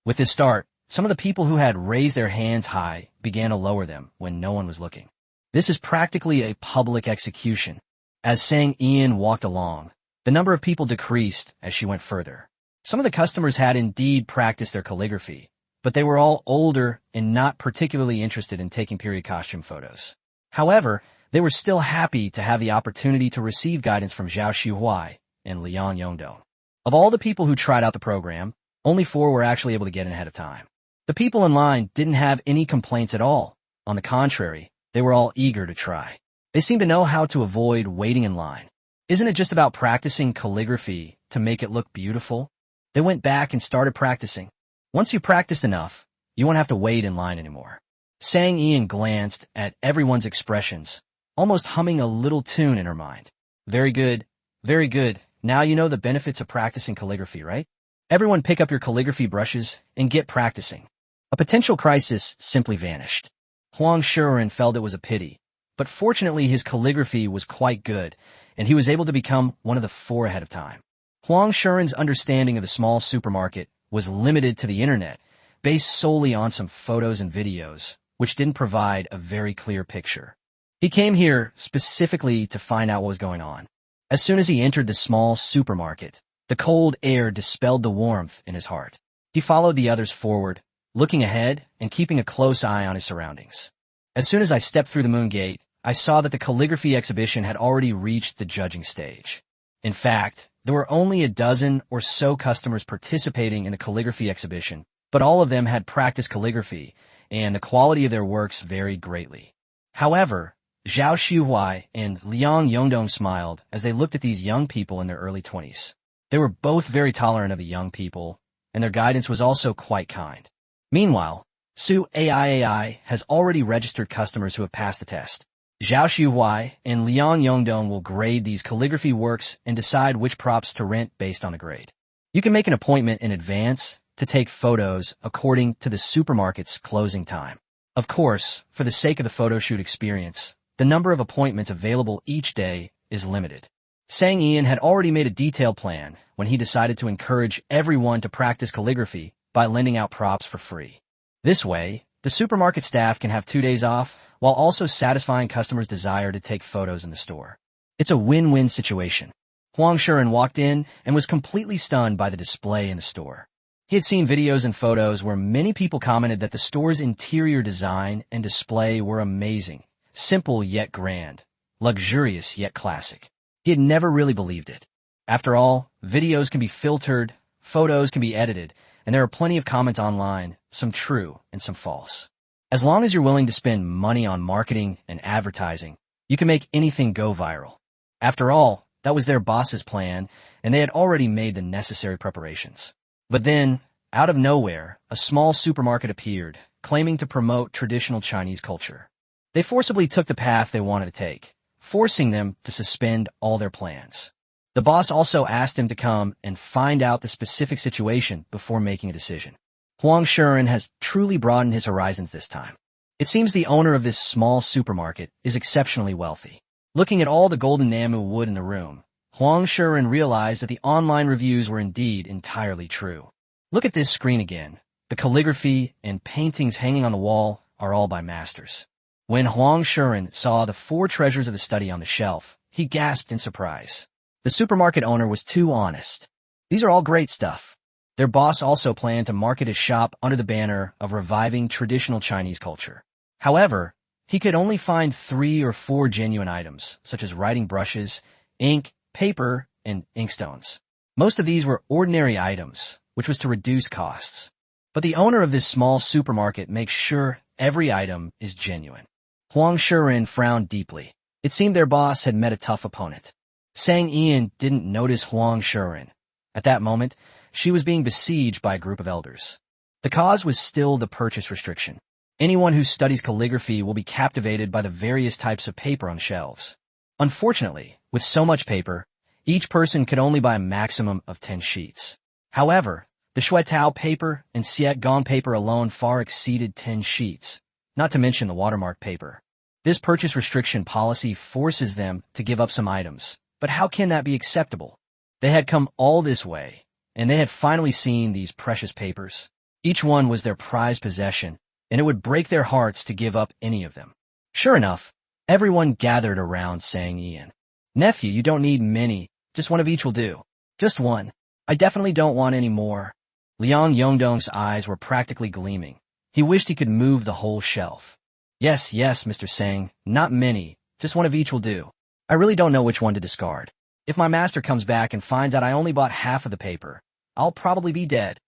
With this start, some of the people who had raised their hands high began to lower them when no one was looking. This is practically a public execution. As Sang Ian walked along, the number of people decreased as she went further. Some of the customers had indeed practiced their calligraphy, but they were all older and not particularly interested in taking period costume photos. However, they were still happy to have the opportunity to receive guidance from Zhao Xuhuai and Liang Yongdong. Of all the people who tried out the program, only 4 were actually able to get in ahead of time. The people in line didn't have any complaints at all. On the contrary, they were all eager to try. They seemed to know how to avoid waiting in line. Isn't it just about practicing calligraphy to make it look beautiful? They went back and started practicing. Once you practiced enough, you won't have to wait in line anymore. Sang Ian glanced at everyone's expressions, almost humming a little tune in her mind. Very good, very good. Now you know the benefits of practicing calligraphy, right? Everyone pick up your calligraphy brushes and get practicing. A potential crisis simply vanished. Huang Shuren felt it was a pity, but fortunately his calligraphy was quite good, and he was able to become one of the 4 ahead of time. Huang Shuren's understanding of the small supermarket was limited to the internet, based solely on some photos and videos, which didn't provide a very clear picture. He came here specifically to find out what was going on. As soon as he entered the small supermarket, the cold air dispelled the warmth in his heart. He followed the others forward, looking ahead and keeping a close eye on his surroundings. As soon as I stepped through the moon gate, I saw that the calligraphy exhibition had already reached the judging stage. In fact, there were only a dozen or so customers participating in the calligraphy exhibition, but all of them had practiced calligraphy, and the quality of their works varied greatly. However, Zhao Xiuhuai and Liang Yongdong smiled as they looked at these young people in their early 20s. They were both very tolerant of the young people, and their guidance was also quite kind. Meanwhile, Su AI has already registered customers who have passed the test. Zhao Xiuhuai and Liang Yongdong will grade these calligraphy works and decide which props to rent based on the grade. You can make an appointment in advance to take photos according to the supermarket's closing time. Of course, for the sake of the photo shoot experience, the number of appointments available each day is limited. Sang Ian had already made a detailed plan when he decided to encourage everyone to practice calligraphy by lending out props for free. This way, the supermarket staff can have 2 days off while also satisfying customers' desire to take photos in the store. It's a win-win situation. Huang Shuren walked in and was completely stunned by the display in the store. He had seen videos and photos where many people commented that the store's interior design and display were amazing, simple yet grand, luxurious yet classic. He had never really believed it. After all, videos can be filtered, photos can be edited, and there are plenty of comments online, some true and some false. As long as you're willing to spend money on marketing and advertising, you can make anything go viral. After all, that was their boss's plan, and they had already made the necessary preparations. But then, out of nowhere, a small supermarket appeared, claiming to promote traditional Chinese culture. They forcibly took the path they wanted to take, forcing them to suspend all their plans. The boss also asked him to come and find out the specific situation before making a decision. Huang Shuren has truly broadened his horizons this time. It seems the owner of this small supermarket is exceptionally wealthy. Looking at all the golden Namu wood in the room, Huang Shuren realized that the online reviews were indeed entirely true. Look at this screen again. The calligraphy and paintings hanging on the wall are all by masters. When Huang Shuren saw the 4 treasures of the study on the shelf, he gasped in surprise. The supermarket owner was too honest. These are all great stuff. Their boss also planned to market his shop under the banner of reviving traditional Chinese culture. However, he could only find 3 or 4 genuine items, such as writing brushes, ink, paper, and inkstones. Most of these were ordinary items, which was to reduce costs. But the owner of this small supermarket makes sure every item is genuine. Huang Shuren frowned deeply. It seemed their boss had met a tough opponent. Sang Ian didn't notice Huang Shuren. At that moment, she was being besieged by a group of elders. The cause was still the purchase restriction. Anyone who studies calligraphy will be captivated by the various types of paper on shelves. Unfortunately, with so much paper, each person could only buy a maximum of 10 sheets. However, the Shuetao paper and Siet Gong paper alone far exceeded 10 sheets, not to mention the watermark paper. This purchase restriction policy forces them to give up some items, but how can that be acceptable? They had come all this way, and they had finally seen these precious papers. Each one was their prized possession, and it would break their hearts to give up any of them. Sure enough, everyone gathered around Sang Ian. Nephew, you don't need many, just one of each will do. Just one. I definitely don't want any more. Liang Yongdong's eyes were practically gleaming. He wished he could move the whole shelf. Yes, Mr. Sang, not many, just one of each will do. I really don't know which one to discard. If my master comes back and finds out I only bought half of the paper, I'll probably be dead.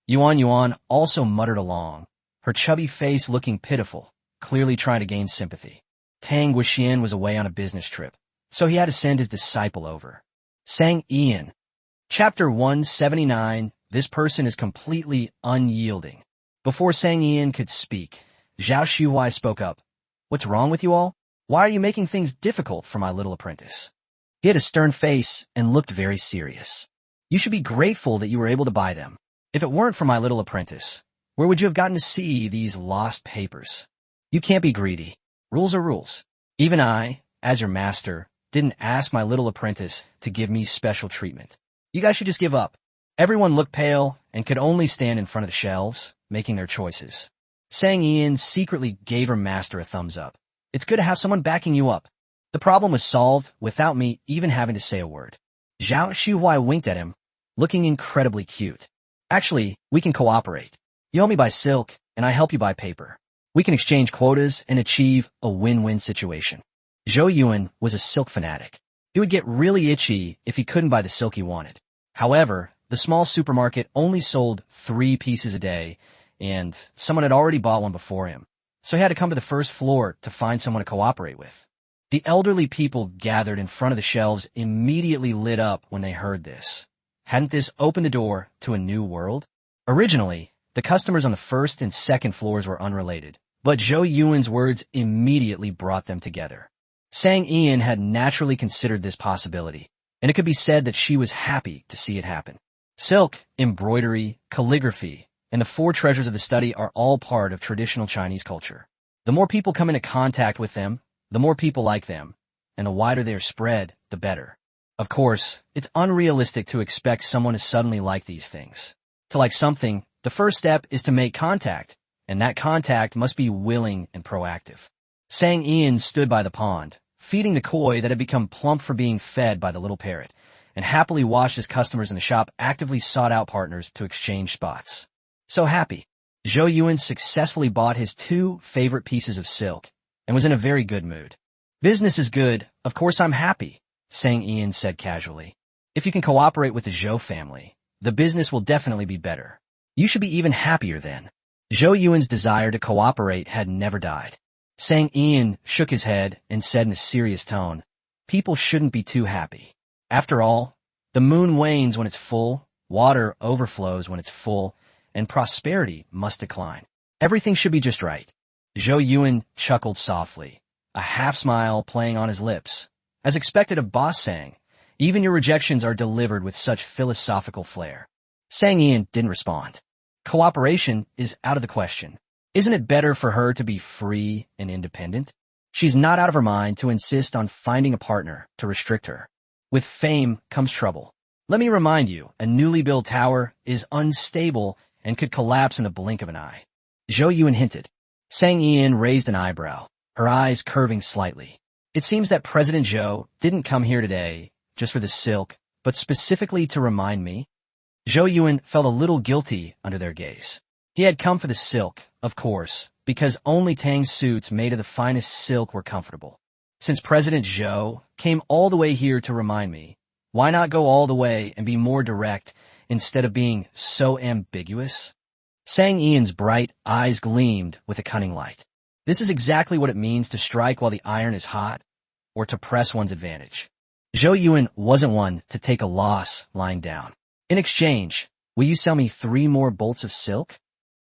Yuan also muttered along, her chubby face looking pitiful, clearly trying to gain sympathy. Tang Guixian was away on a business trip, so he had to send his disciple over. Sang Ian. Chapter 179, this person is completely unyielding. Before Sang Ian could speak, Zhao Shuhuai spoke up. What's wrong with you all? Why are you making things difficult for my little apprentice? He had a stern face and looked very serious. You should be grateful that you were able to buy them. If it weren't for my little apprentice, where would you have gotten to see these lost papers? You can't be greedy. Rules are rules. Even I, as your master, didn't ask my little apprentice to give me special treatment. You guys should just give up. Everyone looked pale and could only stand in front of the shelves, making their choices. Sang Ian secretly gave her master a thumbs up. It's good to have someone backing you up. The problem was solved without me even having to say a word. Zhao Shuhuai winked at him, looking incredibly cute. Actually, we can cooperate. You help me buy silk, and I help you buy paper. We can exchange quotas and achieve a win-win situation. Zhou Yuan was a silk fanatic. He would get really itchy if he couldn't buy the silk he wanted. However, the small supermarket only sold 3 pieces a day, and someone had already bought one before him. So he had to come to the first floor to find someone to cooperate with. The elderly people gathered in front of the shelves immediately lit up when they heard this. Hadn't this opened the door to a new world? Originally, the customers on the first and second floors were unrelated, but Zhou Yuan's words immediately brought them together. Sang Ian had naturally considered this possibility, and it could be said that she was happy to see it happen. Silk, embroidery, calligraphy, and the 4 treasures of the study are all part of traditional Chinese culture. The more people come into contact with them, the more people like them, and the wider they are spread, the better. Of course, it's unrealistic to expect someone to suddenly like these things. To like something, the first step is to make contact, and that contact must be willing and proactive. Sang Ian stood by the pond, feeding the koi that had become plump for being fed by the little parrot, and happily watched as customers in the shop actively sought out partners to exchange spots. So happy, Zhou Yuan successfully bought his 2 favorite pieces of silk, and was in a very good mood. Business is good, of course I'm happy, Sang Ian said casually. If you can cooperate with the Zhou family, the business will definitely be better. You should be even happier then. Zhou Yuan's desire to cooperate had never died. Sang Ian shook his head and said in a serious tone, people shouldn't be too happy. After all, the moon wanes when it's full, water overflows when it's full, and prosperity must decline. Everything should be just right. Zhou Yuan chuckled softly, a half-smile playing on his lips. As expected of Boss Sang, even your rejections are delivered with such philosophical flair. Sang Ian didn't respond. Cooperation is out of the question. Isn't it better for her to be free and independent? She's not out of her mind to insist on finding a partner to restrict her. With fame comes trouble. Let me remind you, a newly built tower is unstable and could collapse in the blink of an eye. Zhou Yuan hinted. Sang Ian raised an eyebrow, her eyes curving slightly. It seems that President Zhou didn't come here today just for the silk, but specifically to remind me. Zhou Yuan felt a little guilty under their gaze. He had come for the silk, of course, because only Tang's suits made of the finest silk were comfortable. Since President Zhou came all the way here to remind me, why not go all the way and be more direct instead of being so ambiguous? Sang Ian's bright eyes gleamed with a cunning light. This is exactly what it means to strike while the iron is hot, or to press one's advantage. Zhou Yuan wasn't one to take a loss lying down. In exchange, will you sell me 3 more bolts of silk?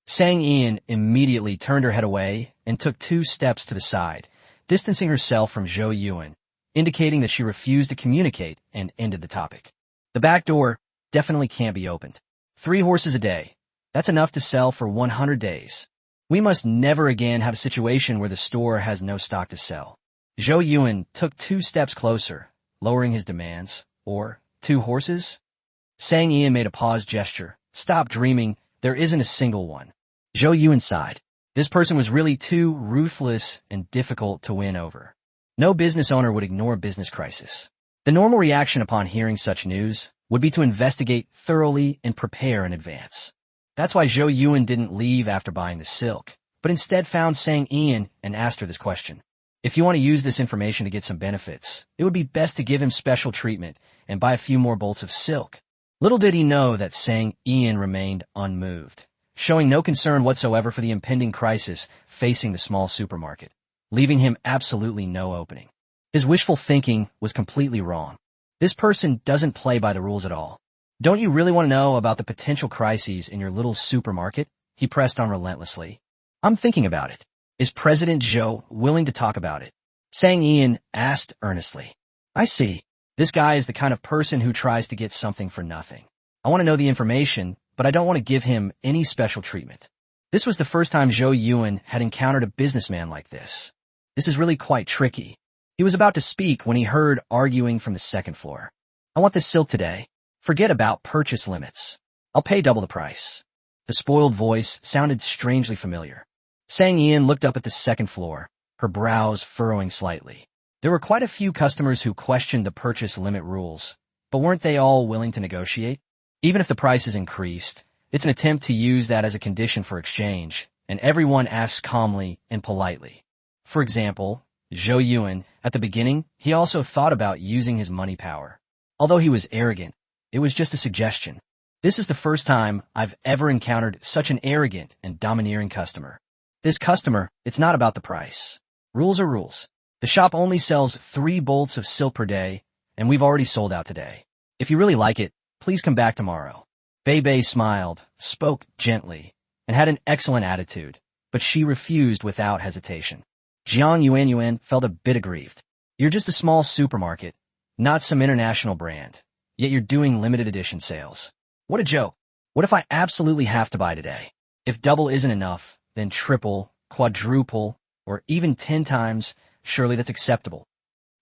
Sang Ian immediately turned her head away and took 2 steps to the side, distancing herself from Zhou Yuan, indicating that she refused to communicate and ended the topic. The back door definitely can't be opened. 3 horses a day. That's enough to sell for 100 days. We must never again have a situation where the store has no stock to sell. Zhou Yuan took 2 steps closer, lowering his demands. Or 2 horses? Sang Ian made a pause gesture. Stop dreaming. There isn't a single one. Zhou Yuan sighed. This person was really too ruthless and difficult to win over. No business owner would ignore a business crisis. The normal reaction upon hearing such news would be to investigate thoroughly and prepare in advance. That's why Zhou Yuan didn't leave after buying the silk, but instead found Sang Ian and asked her this question. If you want to use this information to get some benefits, it would be best to give him special treatment and buy a few more bolts of silk. Little did he know that Sang Ian remained unmoved, showing no concern whatsoever for the impending crisis facing the small supermarket, leaving him absolutely no opening. His wishful thinking was completely wrong. This person doesn't play by the rules at all. Don't you really want to know about the potential crises in your little supermarket? He pressed on relentlessly. I'm thinking about it. Is President Zhou willing to talk about it? Sang Ian asked earnestly. I see. This guy is the kind of person who tries to get something for nothing. I want to know the information, but I don't want to give him any special treatment. This was the first time Zhou Yuan had encountered a businessman like this. This is really quite tricky. He was about to speak when he heard arguing from the second floor. I want this silk today. Forget about purchase limits. I'll pay double the price. The spoiled voice sounded strangely familiar. Sang Ian looked up at the second floor, her brows furrowing slightly. There were quite a few customers who questioned the purchase limit rules, but weren't they all willing to negotiate? Even if the price is increased, it's an attempt to use that as a condition for exchange, and everyone asks calmly and politely. For example, Zhou Yuan, at the beginning, he also thought about using his money power. Although he was arrogant, it was just a suggestion. This is the first time I've ever encountered such an arrogant and domineering customer. This customer, it's not about the price. Rules are rules. The shop only sells 3 bolts of silk per day, and we've already sold out today. If you really like it, please come back tomorrow. Bei smiled, spoke gently, and had an excellent attitude, but she refused without hesitation. Jiang Yuan felt a bit aggrieved. You're just a small supermarket, not some international brand, yet you're doing limited edition sales. What a joke. What if I absolutely have to buy today? If double isn't enough, then triple, quadruple, or even 10 times, surely that's acceptable.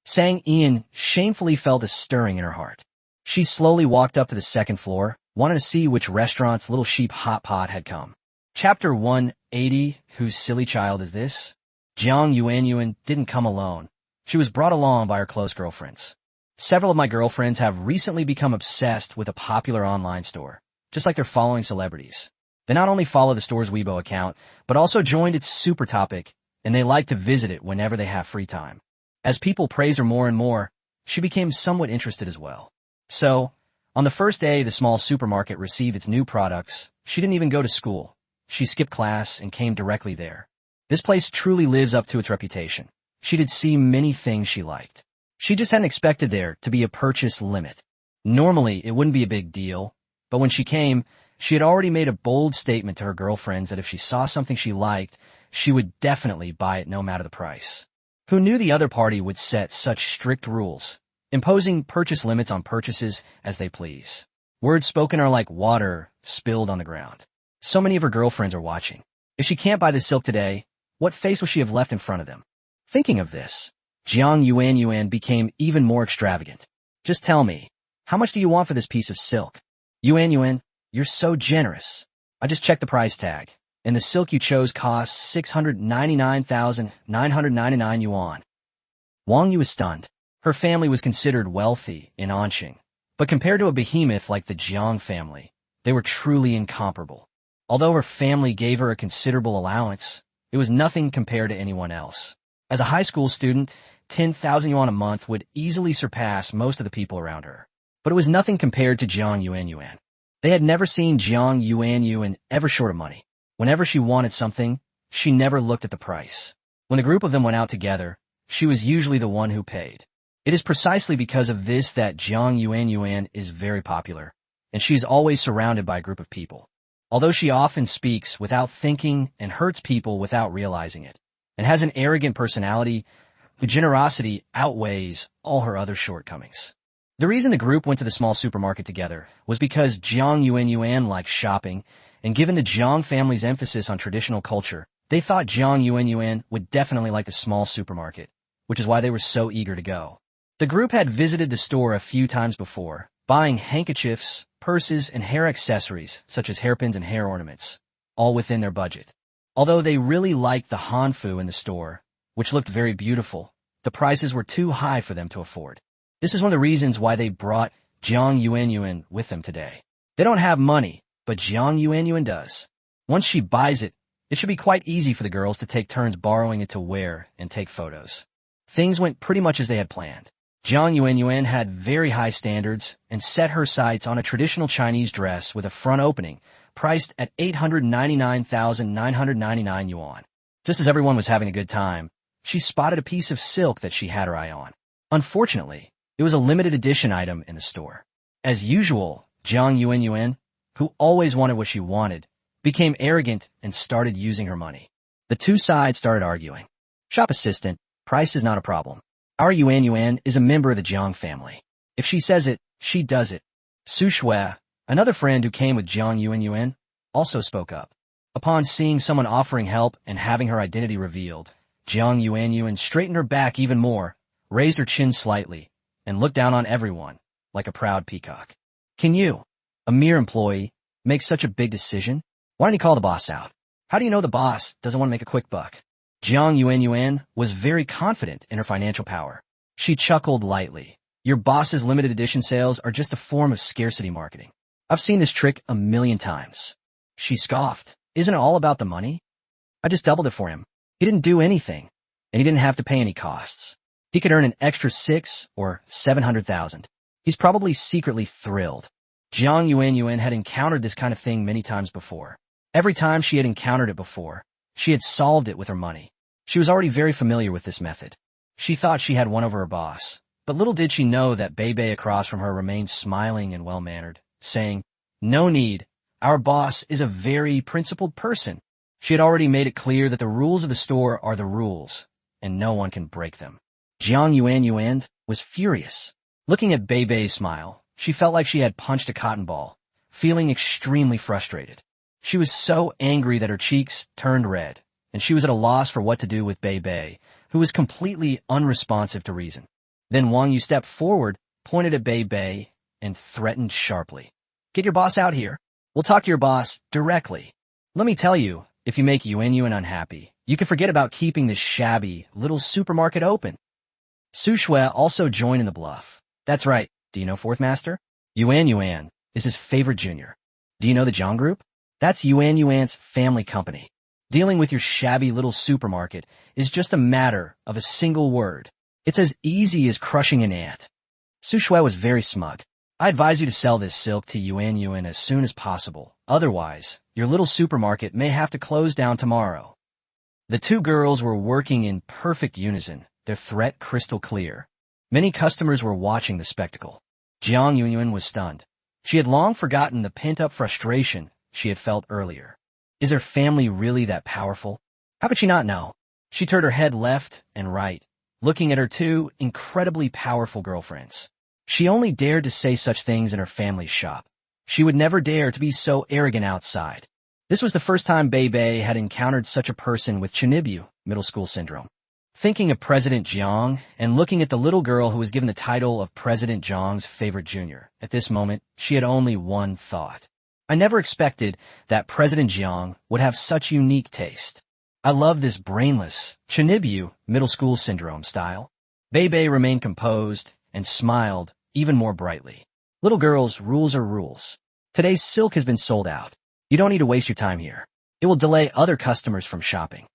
Sang Ian shamefully felt a stirring in her heart. She slowly walked up to the second floor, wanting to see which restaurant's little sheep hot pot had come. Chapter 180, Whose Silly Child Is This? Jiang Yuan didn't come alone. She was brought along by her close girlfriends. Several of my girlfriends have recently become obsessed with a popular online store, just like they're following celebrities. They not only follow the store's Weibo account, but also joined its super topic, and they like to visit it whenever they have free time. As people praise her more and more, she became somewhat interested as well. So, on the first day the small supermarket received its new products, she didn't even go to school. She skipped class and came directly there. This place truly lives up to its reputation. She did see many things she liked. She just hadn't expected there to be a purchase limit. Normally, it wouldn't be a big deal, but when she came, she had already made a bold statement to her girlfriends that if she saw something she liked, she would definitely buy it no matter the price. Who knew the other party would set such strict rules, imposing purchase limits on purchases as they please? Words spoken are like water spilled on the ground. So many of her girlfriends are watching. If she can't buy the silk today, what face will she have left in front of them? Thinking of this, Jiang Yuan became even more extravagant. Just tell me, how much do you want for this piece of silk? Yuan, you're so generous. I just checked the price tag, and the silk you chose costs 699,999 yuan. Wang Yu was stunned. Her family was considered wealthy in Anqing, but compared to a behemoth like the Jiang family, they were truly incomparable. Although her family gave her a considerable allowance, it was nothing compared to anyone else. As a high school student, 10,000 yuan a month would easily surpass most of the people around her. But it was nothing compared to Jiang Yuan. They had never seen Jiang Yuan ever short of money. Whenever she wanted something, she never looked at the price. When the group of them went out together, she was usually the one who paid. It is precisely because of this that Jiang Yuan is very popular, and she is always surrounded by a group of people. Although she often speaks without thinking and hurts people without realizing it, and has an arrogant personality, her generosity outweighs all her other shortcomings. The reason the group went to the small supermarket together was because Jiang Yuan liked shopping, and given the Jiang family's emphasis on traditional culture, they thought Jiang Yuan would definitely like the small supermarket, which is why they were so eager to go. The group had visited the store a few times before, buying handkerchiefs, purses, and hair accessories, such as hairpins and hair ornaments, all within their budget. Although they really liked the hanfu in the store, which looked very beautiful, the prices were too high for them to afford. This is one of the reasons why they brought Jiang Yuan with them today. They don't have money, but Jiang Yuan does. Once she buys it, it should be quite easy for the girls to take turns borrowing it to wear and take photos. Things went pretty much as they had planned. Jiang Yuan had very high standards and set her sights on a traditional Chinese dress with a front opening, priced at 899,999 yuan. Just as everyone was having a good time, she spotted a piece of silk that she had her eye on. Unfortunately, it was a limited edition item in the store. As usual, Jiang Yuan, who always wanted what she wanted, became arrogant and started using her money. The two sides started arguing. Shop assistant, Price is not a problem. Our Yuan Yuan is a member of the Jiang family. If she says it, she does it. Su Shui, another friend who came with Jiang Yuan Yuan, also spoke up. Upon seeing someone offering help and having her identity revealed, Jiang Yuan Yuan straightened her back even more, raised her chin slightly, and looked down on everyone, like a proud peacock. Can you, a mere employee, make such a big decision? Why don't you call the boss out? How do you know the boss doesn't want to make a quick buck? Jiang Yuan Yuan was very confident in her financial power. She chuckled lightly. Your boss's limited edition sales are just a form of scarcity marketing. I've seen this trick 1,000,000 times. She scoffed. Isn't it all about the money? I just doubled it for him. He didn't do anything, and he didn't have to pay any costs. He could earn an extra 6 or 700,000. He's probably secretly thrilled. Jiang Yuan Yuan had encountered this kind of thing many times before. Every time she had encountered it before, she had solved it with her money. She was already very familiar with this method. She thought she had won over her boss, but little did she know that Bebe across from her remained smiling and well-mannered, saying, "No need. Our boss is a very principled person." She had already made it clear that the rules of the store are the rules, and no one can break them. Jiang Yuan Yuan was furious. Looking at Bebe's smile, she felt like she had punched a cotton ball, feeling extremely frustrated. She was so angry that her cheeks turned red, and she was at a loss for what to do with Bebe, who was completely unresponsive to reason. Then Wang Yu stepped forward, pointed at Bebe, and threatened sharply. "Get your boss out here. We'll talk to your boss directly. Let me tell you, if you make Yuan Yuan unhappy, you can forget about keeping this shabby little supermarket open." Su Shui also joined in the bluff. "That's right. Do you know Fourth Master? Yuan Yuan is his favorite junior. Do you know the Jiang Group? That's Yuan Yuan's family company. Dealing with your shabby little supermarket is just a matter of a single word. It's as easy as crushing an ant." Su Shui was very smug. "I advise you to sell this silk to Yuan Yuan as soon as possible. Otherwise, your little supermarket may have to close down tomorrow." The two girls were working in perfect unison, their threat crystal clear. Many customers were watching the spectacle. Jiang Yuan Yuan was stunned. She had long forgotten the pent-up frustration she had felt earlier. Is her family really that powerful? How could she not know? She turned her head left and right, looking at her two incredibly powerful girlfriends. She only dared to say such things in her family's shop. She would never dare to be so arrogant outside. This was the first time Bebe had encountered such a person with Chinibu, middle school syndrome. Thinking of President Jiang and looking at the little girl who was given the title of President Jiang's favorite junior, at this moment, she had only one thought. I never expected that President Jiang would have such unique taste. I love this brainless, Chinibu, middle school syndrome style. Bebe remained composed and smiled even more brightly. Little girls, rules are rules. Today's silk has been sold out. You don't need to waste your time here. It will delay other customers from shopping.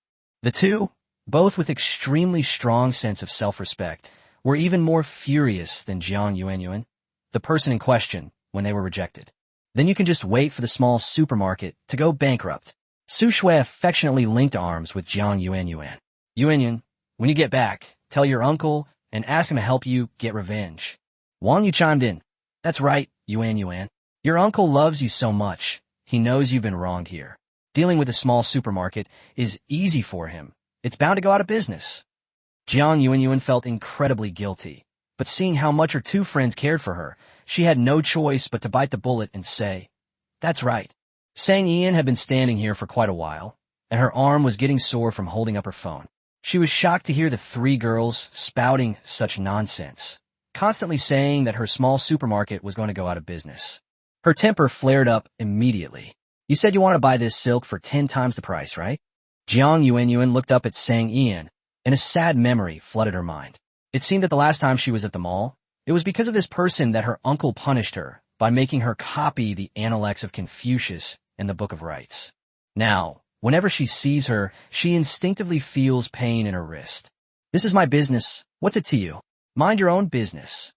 The two, both with extremely strong sense of self-respect, were even more furious than Jiang Yuan Yuan, the person in question, when they were rejected. Then you can just wait for the small supermarket to go bankrupt. Su Shui affectionately linked arms with Jiang Yuan Yuan. "Yuan Yuan, when you get back, tell your uncle and ask him to help you get revenge." Wang Yu chimed in. "That's right, Yuan Yuan. Your uncle loves you so much. He knows you've been wronged here. Dealing with a small supermarket is easy for him. It's bound to go out of business." Jiang Yuan Yuan felt incredibly guilty, but seeing how much her two friends cared for her, she had no choice but to bite the bullet and say, "That's right." Sang Ian had been standing here for quite a while, and her arm was getting sore from holding up her phone. She was shocked to hear the three girls spouting such nonsense, constantly saying that her small supermarket was going to go out of business. Her temper flared up immediately. "You said you want to buy this silk for 10 times the price, right?" Jiang Yuan Yuan looked up at Sang Ian, and a sad memory flooded her mind. It seemed that the last time she was at the mall, it was because of this person that her uncle punished her by making her copy the Analects of Confucius and the Book of Rites. Now, whenever she sees her, she instinctively feels pain in her wrist. "This is my business. What's it to you? Mind your own business."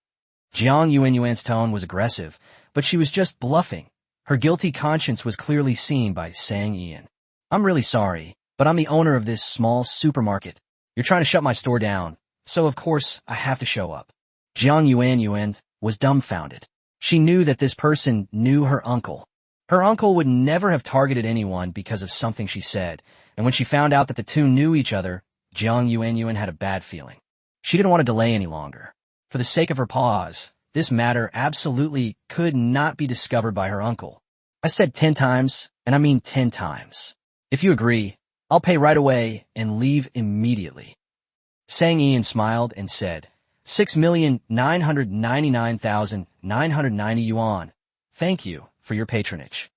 Jiang Yuan Yuan's tone was aggressive, but she was just bluffing. Her guilty conscience was clearly seen by Sang Ian. "I'm really sorry, but I'm the owner of this small supermarket. You're trying to shut my store down, so of course I have to show up." Jiang Yuan Yuan was dumbfounded. She knew that this person knew her uncle. Her uncle would never have targeted anyone because of something she said, and when she found out that the two knew each other, Jiang Yuanyuan had a bad feeling. She didn't want to delay any longer. For the sake of her paws, this matter absolutely could not be discovered by her uncle. I said 10 times, and I mean 10 times. If you agree, I'll pay right away and leave immediately. Sang Ian smiled and said, 6,999,990 yuan. Thank you for your patronage.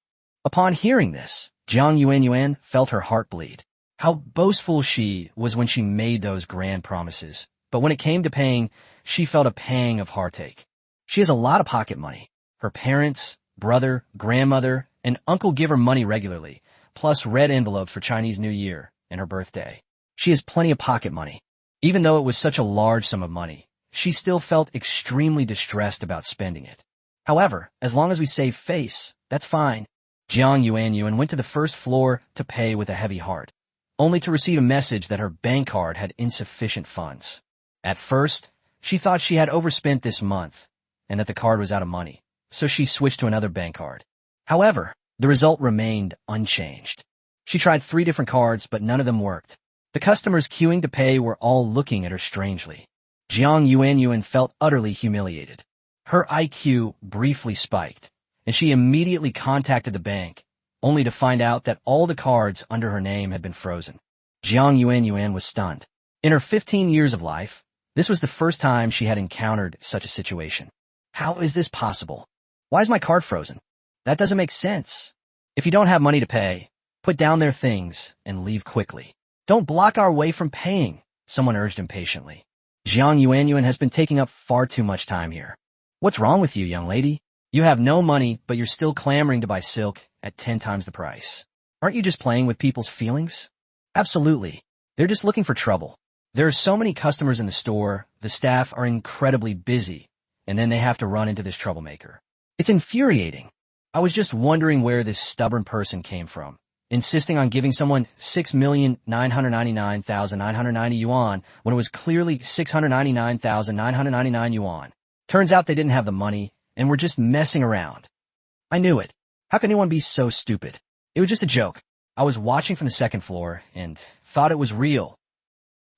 Upon hearing this, Jiang Yuanyuan felt her heart bleed. How boastful she was when she made those grand promises, but when it came to paying, she felt a pang of heartache. She has a lot of pocket money. Her parents, brother, grandmother, and uncle give her money regularly, plus red envelopes for Chinese New Year and her birthday. She has plenty of pocket money. Even though it was such a large sum of money, she still felt extremely distressed about spending it. However, as long as we save face, that's fine. Jiang Yuanyuan went to the first floor to pay with a heavy heart, only to receive a message that her bank card had insufficient funds. At first, she thought she had overspent this month and that the card was out of money, so she switched to another bank card. However, the result remained unchanged. She tried 3 different cards, but none of them worked. The customers queuing to pay were all looking at her strangely. Jiang Yuanyuan felt utterly humiliated. Her IQ briefly spiked, and she immediately contacted the bank, only to find out that all the cards under her name had been frozen. Jiang Yuanyuan was stunned. In her 15 years of life, this was the first time she had encountered such a situation. How is this possible? Why is my card frozen? That doesn't make sense. If you don't have money to pay, put down their things and leave quickly. Don't block our way from paying, someone urged impatiently. Jiang Yuanyuan has been taking up far too much time here. What's wrong with you, young lady? You have no money, but you're still clamoring to buy silk at 10 times the price. Aren't you just playing with people's feelings? Absolutely. They're just looking for trouble. There are so many customers in the store, the staff are incredibly busy, and then they have to run into this troublemaker. It's infuriating. I was just wondering where this stubborn person came from, insisting on giving someone 6,999,990 yuan when it was clearly 699,999 yuan. Turns out they didn't have the money and were just messing around. I knew it. How can anyone be so stupid? It was just a joke. I was watching from the second floor and thought it was real.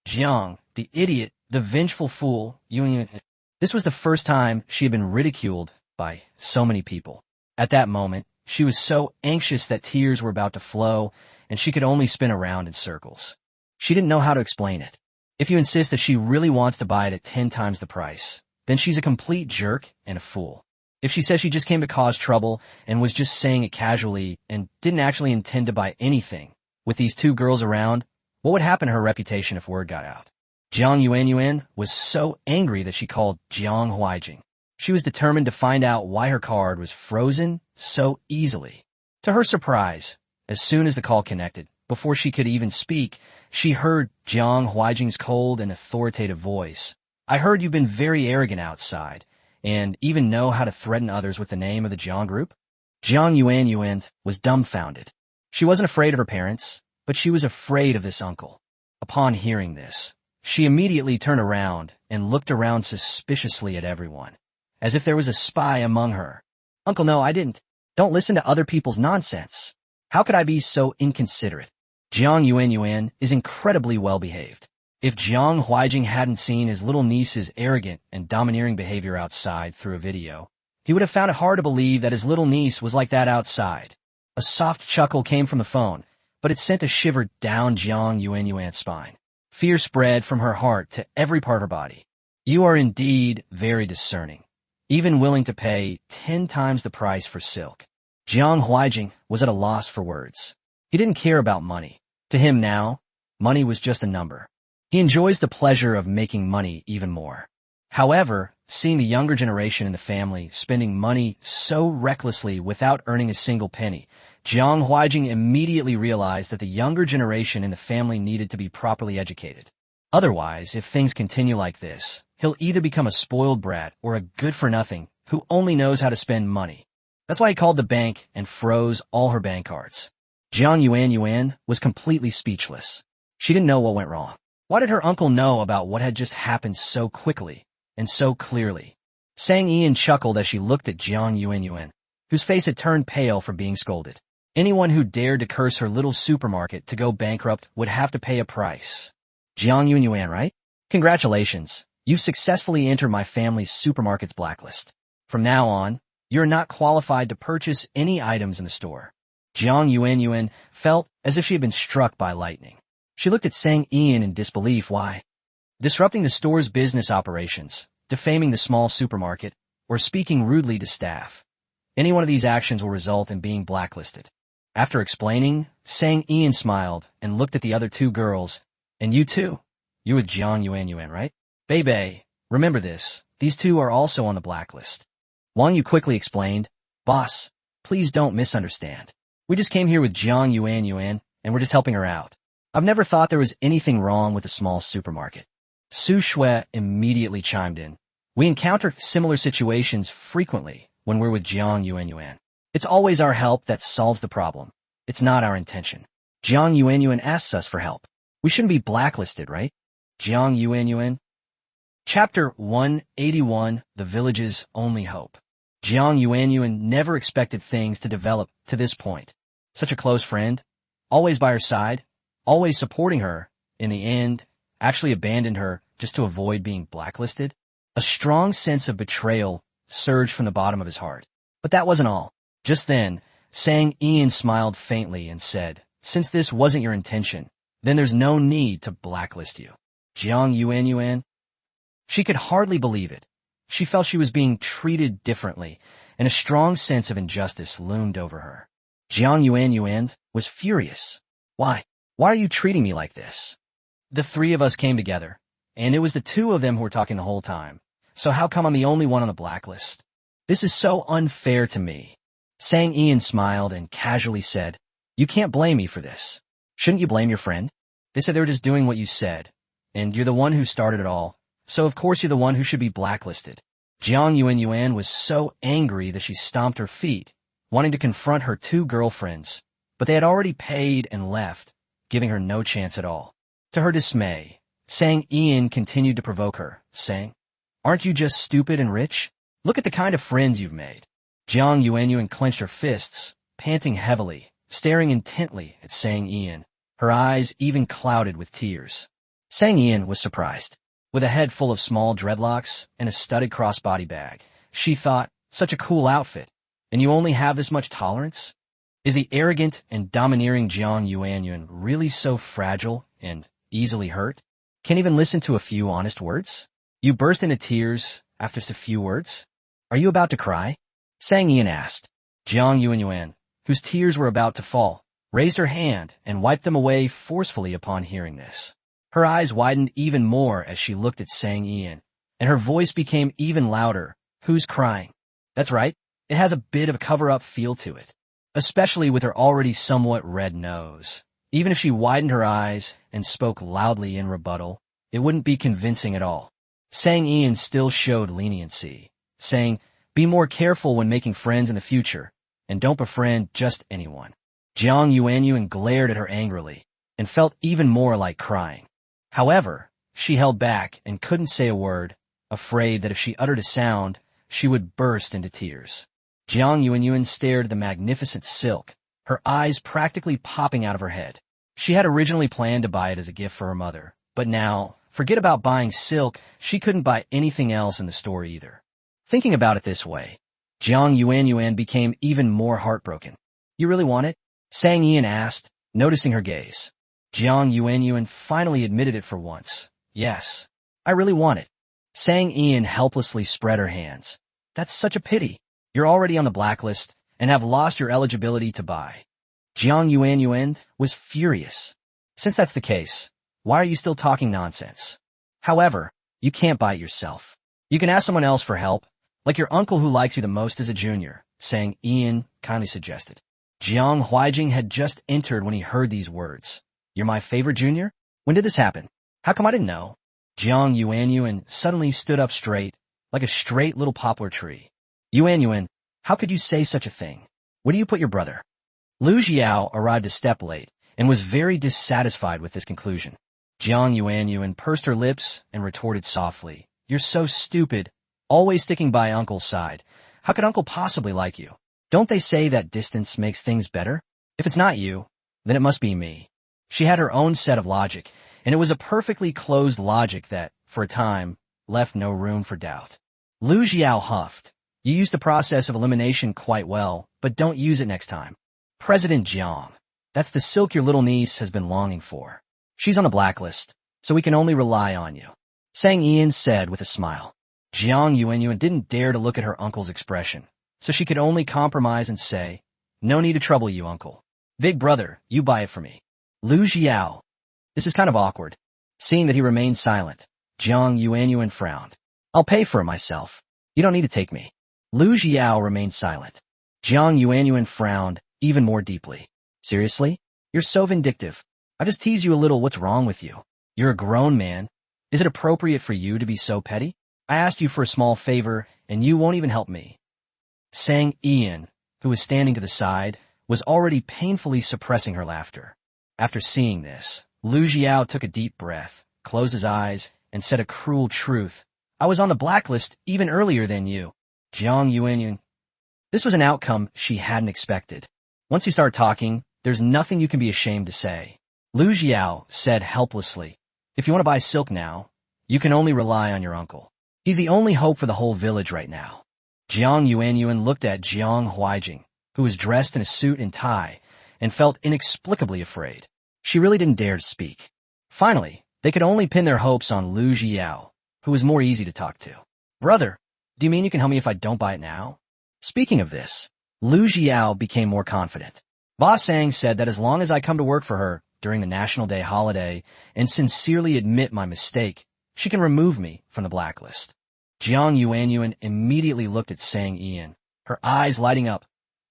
Jiang, the idiot, the vengeful fool, this was the first time she had been ridiculed by so many people. At that moment, she was so anxious that tears were about to flow, and she could only spin around in circles. She didn't know how to explain it. If you insist that she really wants to buy it at 10 times the price, then she's a complete jerk and a fool. If she says she just came to cause trouble and was just saying it casually and didn't actually intend to buy anything, with these 2 girls around, what would happen to her reputation if word got out? Jiang Yuanyuan was so angry that she called Jiang Huaijing. She was determined to find out why her card was frozen so easily. To her surprise, as soon as the call connected, before she could even speak, she heard Jiang Huaijing's cold and authoritative voice. I heard you've been very arrogant outside, and even know how to threaten others with the name of the Jiang group? Jiang Yuanyuan was dumbfounded. She wasn't afraid of her parents, but she was afraid of this uncle. Upon hearing this, she immediately turned around and looked around suspiciously at everyone, as if there was a spy among her. Uncle, no, I didn't. Don't listen to other people's nonsense. How could I be so inconsiderate? Jiang Yuanyuan is incredibly well-behaved. If Jiang Huaijing hadn't seen his little niece's arrogant and domineering behavior outside through a video, he would have found it hard to believe that his little niece was like that outside. A soft chuckle came from the phone, but it sent a shiver down Jiang Yuanyuan's spine. Fear spread from her heart to every part of her body. You are indeed very discerning, even willing to pay 10 times the price for silk. Jiang Huaijing was at a loss for words. He didn't care about money. To him now, money was just a number. He enjoys the pleasure of making money even more. However, seeing the younger generation in the family spending money so recklessly without earning a single penny, Jiang Huaijing immediately realized that the younger generation in the family needed to be properly educated. Otherwise, if things continue like this, he'll either become a spoiled brat or a good-for-nothing who only knows how to spend money. That's why he called the bank and froze all her bank cards. Jiang Yuanyuan was completely speechless. She didn't know what went wrong. Why did her uncle know about what had just happened so quickly and so clearly? Sang Ian chuckled as she looked at Jiang Yuanyuan, whose face had turned pale from being scolded. Anyone who dared to curse her little supermarket to go bankrupt would have to pay a price. Jiang Yuan, right? Congratulations. You've successfully entered my family's supermarket's blacklist. From now on, you're not qualified to purchase any items in the store. Jiang Yuan felt as if she had been struck by lightning. She looked at Sang Ian in disbelief. Why? Disrupting the store's business operations, defaming the small supermarket, or speaking rudely to staff. Any one of these actions will result in being blacklisted. After explaining, Sang Ian smiled and looked at the other two girls. And you too? You're with Jiang Yuan, right? Bebe, remember this. These two are also on the blacklist. Wang Yu quickly explained, Boss, please don't misunderstand. We just came here with Jiang Yuan, and we're just helping her out. I've never thought there was anything wrong with a small supermarket. Su Shui immediately chimed in. We encounter similar situations frequently when we're with Jiang Yuan. It's always our help that solves the problem. It's not our intention. Jiang Yuan asks us for help. We shouldn't be blacklisted, right? Jiang Yuan. Chapter 181, The Village's Only Hope. Jiang Yuan never expected things to develop to this point. Such a close friend, always by her side, always supporting her, in the end, actually abandoned her just to avoid being blacklisted. A strong sense of betrayal surged from the bottom of his heart. But that wasn't all. Just then, Sang Ian smiled faintly and said, Since this wasn't your intention, then there's no need to blacklist you. Jiang Yuan. She could hardly believe it. She felt she was being treated differently, and a strong sense of injustice loomed over her. Jiang Yuan was furious. Why? Why are you treating me like this? The three of us came together, and it was the two of them who were talking the whole time. So how come I'm the only one on the blacklist? This is so unfair to me. Sang Ian smiled and casually said, You can't blame me for this. Shouldn't you blame your friend? They said they were just doing what you said, and you're the one who started it all. So of course you're the one who should be blacklisted. Jiang Yuan was so angry that she stomped her feet, wanting to confront her two girlfriends, but they had already paid and left, giving her no chance at all. To her dismay, Sang Ian continued to provoke her, saying, Aren't you just stupid and rich? Look at the kind of friends you've made. Jiang Yuan clenched her fists, panting heavily, staring intently at Sang Ian, her eyes even clouded with tears. Sang Ian was surprised. With a head full of small dreadlocks and a studded crossbody bag, she thought, such a cool outfit, and you only have this much tolerance? Is the arrogant and domineering Jiang Yuan really so fragile and easily hurt? Can't even listen to a few honest words? You burst into tears after just a few words? Are you about to cry? Sang Ian asked. Jiang Yuan, whose tears were about to fall, raised her hand and wiped them away forcefully upon hearing this. Her eyes widened even more as she looked at Sang Ian, and her voice became even louder. Who's crying? That's right, it has a bit of a cover-up feel to it, especially with her already somewhat red nose. Even if she widened her eyes and spoke loudly in rebuttal, it wouldn't be convincing at all. Sang Ian still showed leniency, saying, Be more careful when making friends in the future, and don't befriend just anyone. Jiang Yuan glared at her angrily, and felt even more like crying. However, she held back and couldn't say a word, afraid that if she uttered a sound, she would burst into tears. Jiang Yuan stared at the magnificent silk, her eyes practically popping out of her head. She had originally planned to buy it as a gift for her mother, but now, forget about buying silk, she couldn't buy anything else in the store either. Thinking about it this way, Jiang Yuan became even more heartbroken. You really want it? Sang Ian asked, noticing her gaze. Jiang Yuan finally admitted it for once. Yes, I really want it. Sang Ian helplessly spread her hands. That's such a pity. You're already on the blacklist and have lost your eligibility to buy. Jiang Yuan was furious. Since that's the case, why are you still talking nonsense? However, you can't buy it yourself. You can ask someone else for help, like your uncle who likes you the most as a junior, Sang Ian kindly suggested. Jiang Huijing had just entered when he heard these words. You're my favorite junior? When did this happen? How come I didn't know? Jiang Yuan suddenly stood up straight, like a straight little poplar tree. Yuan, how could you say such a thing? Where do you put your brother? Lu Xiao arrived a step late and was very dissatisfied with this conclusion. Jiang Yuan pursed her lips and retorted softly. You're so stupid, always sticking by Uncle's side. How could Uncle possibly like you? Don't they say that distance makes things better? If it's not you, then it must be me. She had her own set of logic, and it was a perfectly closed logic that, for a time, left no room for doubt. Lu Xiao huffed. You used the process of elimination quite well, but don't use it next time. President Jiang. That's the silk your little niece has been longing for. She's on the blacklist, so we can only rely on you. Sang Ian said with a smile. Jiang Yuanyuan didn't dare to look at her uncle's expression, so she could only compromise and say, no need to trouble you, uncle. Big brother, you buy it for me. Lu Xiao. This is kind of awkward. Seeing that he remained silent, Jiang Yuanyuan frowned. I'll pay for it myself. You don't need to take me. Lu Xiao remained silent. Jiang Yuanyuan frowned even more deeply. Seriously? You're so vindictive. I just tease you a little. What's wrong with you? You're a grown man. Is it appropriate for you to be so petty? I asked you for a small favor, and you won't even help me. Sang Ian, who was standing to the side, was already painfully suppressing her laughter. After seeing this, Lu Xiao took a deep breath, closed his eyes, and said a cruel truth. I was on the blacklist even earlier than you. Jiang Yuanyuan. This was an outcome she hadn't expected. Once you start talking, there's nothing you can be ashamed to say. Lu Xiao said helplessly, if you want to buy silk now, you can only rely on your uncle. He's the only hope for the whole village right now. Jiang Yuanyuan looked at Jiang Huaijing, who was dressed in a suit and tie, and felt inexplicably afraid. She really didn't dare to speak. Finally, they could only pin their hopes on Lu Xiao, who was more easy to talk to. Brother, do you mean you can help me if I don't buy it now? Speaking of this, Lu Xiao became more confident. Ba Sang said that as long as I come to work for her during the National Day holiday and sincerely admit my mistake, she can remove me from the blacklist. Jiang Yuanyuan immediately looked at Sang Ian, her eyes lighting up.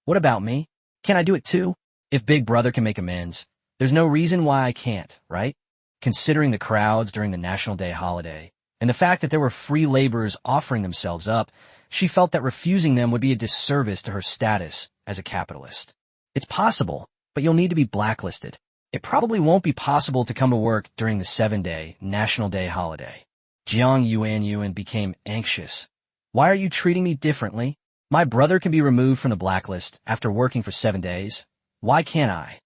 What about me? Can I do it too? If Big Brother can make amends, there's no reason why I can't, right? Considering the crowds during the National Day holiday, and the fact that there were free laborers offering themselves up, she felt that refusing them would be a disservice to her status as a capitalist. It's possible, but you'll need to be blacklisted. It probably won't be possible to come to work during the 7-day National Day holiday. Jiang Yuanyuan became anxious. Why are you treating me differently? My brother can be removed from the blacklist after working for 7 days. Why can't I?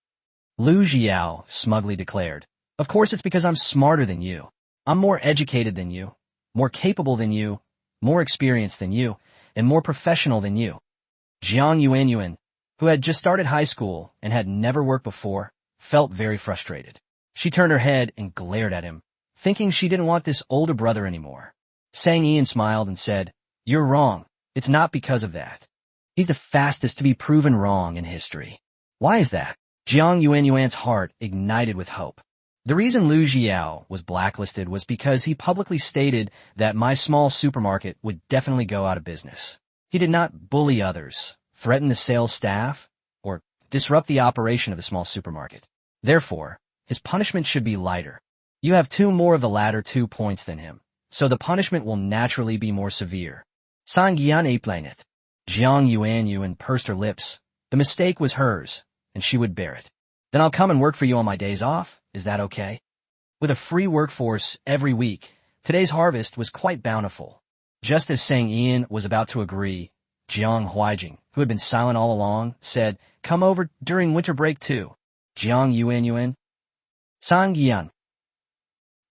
Lu Xiao smugly declared. Of course it's because I'm smarter than you. I'm more educated than you, more capable than you, more experienced than you, and more professional than you. Jiang Yuanyuan, who had just started high school and had never worked before, felt very frustrated. She turned her head and glared at him, thinking she didn't want this older brother anymore. Sang Ian smiled and said, You're wrong. It's not because of that. He's the fastest to be proven wrong in history. Why is that? Jiang Yuanyuan's heart ignited with hope. The reason Lu Xiao was blacklisted was because he publicly stated that my small supermarket would definitely go out of business. He did not bully others, threaten the sales staff, or disrupt the operation of the small supermarket. Therefore, his punishment should be lighter. You have 2 more of the latter 2 points than him, so the punishment will naturally be more severe. Sangyan Aplanet. Jiang Yuanyuan pursed her lips. The mistake was hers, and she would bear it. Then I'll come and work for you on my days off. Is that okay? With a free workforce every week, today's harvest was quite bountiful. Just as Sang Ian was about to agree, Jiang Huaijing, who had been silent all along, said, Come over during winter break too. Jiang Yuanyuan. Sang Yan.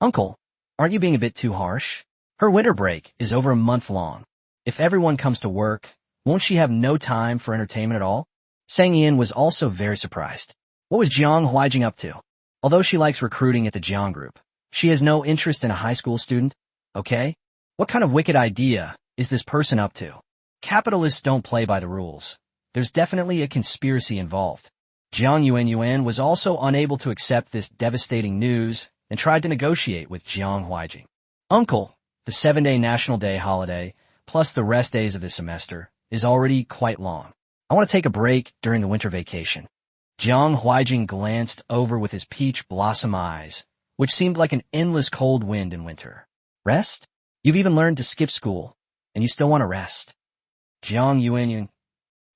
Uncle, aren't you being a bit too harsh? Her winter break is over a month long. If everyone comes to work, won't she have no time for entertainment at all? Sang Ian was also very surprised. What was Jiang Huaijing up to? Although she likes recruiting at the Jiang group, she has no interest in a high school student. Okay? What kind of wicked idea is this person up to? Capitalists don't play by the rules. There's definitely a conspiracy involved. Jiang Yuanyuan was also unable to accept this devastating news and tried to negotiate with Jiang Huaijing. Uncle, the 7-day National Day holiday, plus the rest days of the semester, is already quite long. I want to take a break during the winter vacation. Jiang Huaijing glanced over with his peach blossom eyes, which seemed like an endless cold wind in winter. Rest? You've even learned to skip school, and you still want to rest. Jiang Yuanyuan.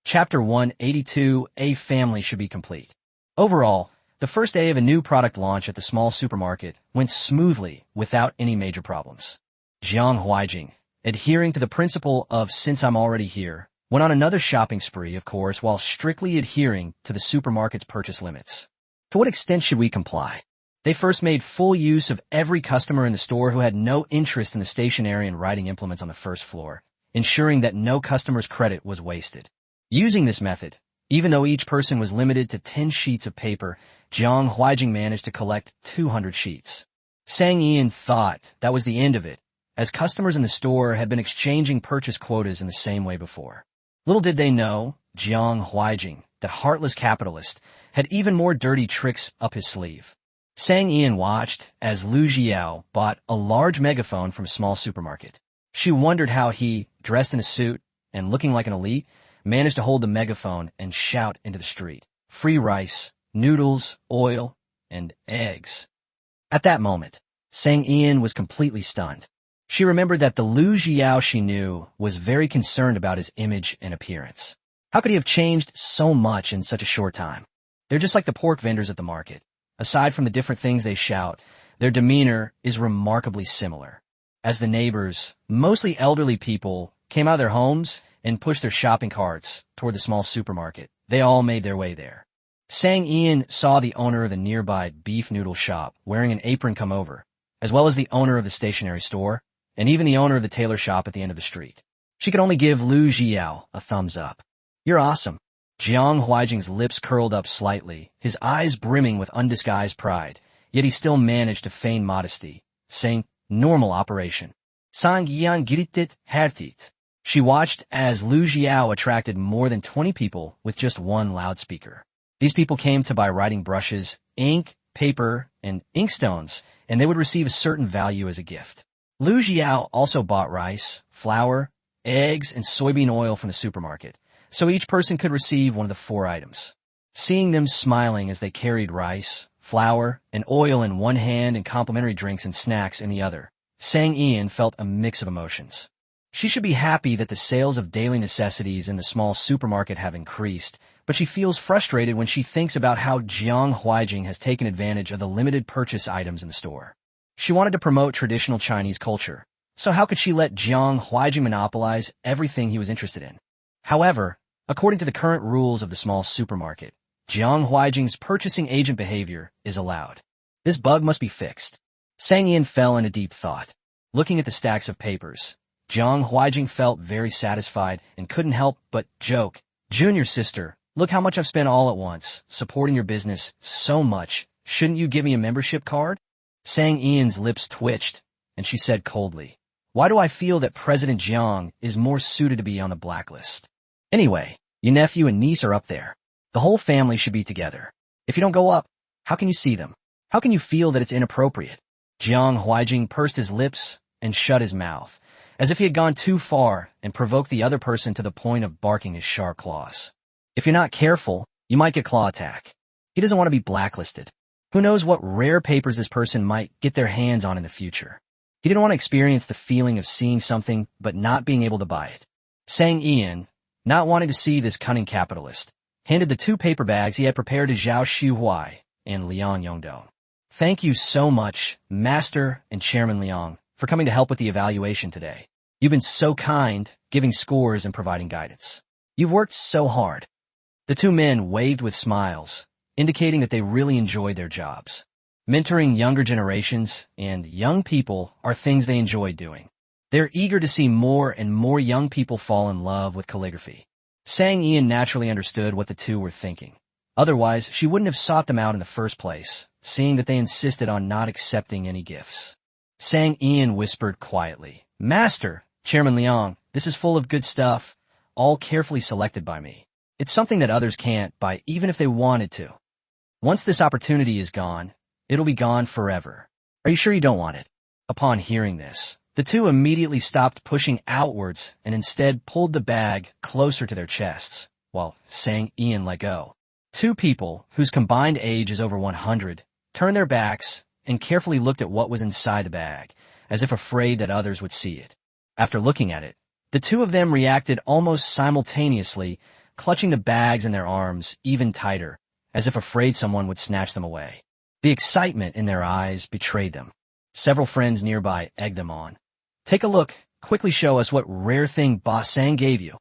Chapter 182, A Family Should Be Complete. Overall, the first day of a new product launch at the small supermarket went smoothly without any major problems. Jiang Huaijing, adhering to the principle of since I'm already here, went on another shopping spree, of course, while strictly adhering to the supermarket's purchase limits. To what extent should we comply? They first made full use of every customer in the store who had no interest in the stationery and writing implements on the first floor, ensuring that no customer's credit was wasted. Using this method, even though each person was limited to 10 sheets of paper, Jiang Huijing managed to collect 200 sheets. Sang Ian thought that was the end of it, as customers in the store had been exchanging purchase quotas in the same way before. Little did they know, Jiang Huijing, that heartless capitalist, had even more dirty tricks up his sleeve. Sang Ian watched as Lu Jiao bought a large megaphone from a small supermarket. She wondered how he, dressed in a suit and looking like an elite, managed to hold the megaphone and shout into the street, "Free rice, noodles, oil, and eggs." At that moment, Sang Ian was completely stunned. She remembered that the Lu Jiao she knew was very concerned about his image and appearance. How could he have changed so much in such a short time? They're just like the pork vendors at the market. Aside from the different things they shout, their demeanor is remarkably similar. As the neighbors, mostly elderly people, came out of their homes and pushed their shopping carts toward the small supermarket, they all made their way there. Sang Ian saw the owner of the nearby beef noodle shop wearing an apron come over, as well as the owner of the stationery store, and even the owner of the tailor shop at the end of the street. She could only give Lu Jiao a thumbs up. "You're awesome." Jiang Huijing's lips curled up slightly, his eyes brimming with undisguised pride, yet he still managed to feign modesty, saying, "Normal operation." Sang Yan giritit hertit. She watched as Lu Jiao attracted more than 20 people with just one loudspeaker. These people came to buy writing brushes, ink, paper, and inkstones, and they would receive a certain value as a gift. Lu Jiao also bought rice, flour, eggs, and soybean oil from the supermarket, so each person could receive one of the 4 items. Seeing them smiling as they carried rice, flour, and oil in one hand and complimentary drinks and snacks in the other, Sang Ian felt a mix of emotions. She should be happy that the sales of daily necessities in the small supermarket have increased, but she feels frustrated when she thinks about how Jiang Huijing has taken advantage of the limited purchase items in the store. She wanted to promote traditional Chinese culture, so how could she let Jiang Huijing monopolize everything he was interested in? However, according to the current rules of the small supermarket, Jiang Huijing's purchasing agent behavior is allowed. This bug must be fixed. Sang Ian fell into deep thought. Looking at the stacks of papers, Jiang Huijing felt very satisfied and couldn't help but joke, "Junior sister, look how much I've spent all at once, supporting your business so much. Shouldn't you give me a membership card?" Sang Ian's lips twitched, and she said coldly, "Why do I feel that President Jiang is more suited to be on the blacklist? Anyway, your nephew and niece are up there. The whole family should be together. If you don't go up, how can you see them? How can you feel that it's inappropriate?" Jiang Huijing pursed his lips and shut his mouth, as if he had gone too far and provoked the other person to the point of barking his sharp claws. If you're not careful, you might get claw attack. He doesn't want to be blacklisted. Who knows what rare papers this person might get their hands on in the future. He didn't want to experience the feeling of seeing something but not being able to buy it. Sang Ian, not wanting to see this cunning capitalist, handed the 2 paper bags he had prepared to Zhao Xuhui and Liang Yongdong. "Thank you so much, Master and Chairman Liang, for coming to help with the evaluation today. You've been so kind, giving scores and providing guidance. You've worked so hard." The 2 men waved with smiles, indicating that they really enjoyed their jobs. Mentoring younger generations and young people are things they enjoy doing. They're eager to see more and more young people fall in love with calligraphy. Sang Ian naturally understood what the 2 were thinking. Otherwise, she wouldn't have sought them out in the first place, seeing that they insisted on not accepting any gifts. Sang Ian whispered quietly, "Master, Chairman Liang, this is full of good stuff, all carefully selected by me. It's something that others can't buy even if they wanted to. Once this opportunity is gone, it'll be gone forever. Are you sure you don't want it?" Upon hearing this, the 2 immediately stopped pushing outwards and instead pulled the bag closer to their chests, while Sang Ian let go. 2 people, whose combined age is over 100, turned their backs and carefully looked at what was inside the bag, as if afraid that others would see it. After looking at it, the 2 of them reacted almost simultaneously, clutching the bags in their arms even tighter, as if afraid someone would snatch them away. The excitement in their eyes betrayed them. Several friends nearby egged them on. "Take a look, quickly show us what rare thing Boss Sang gave you."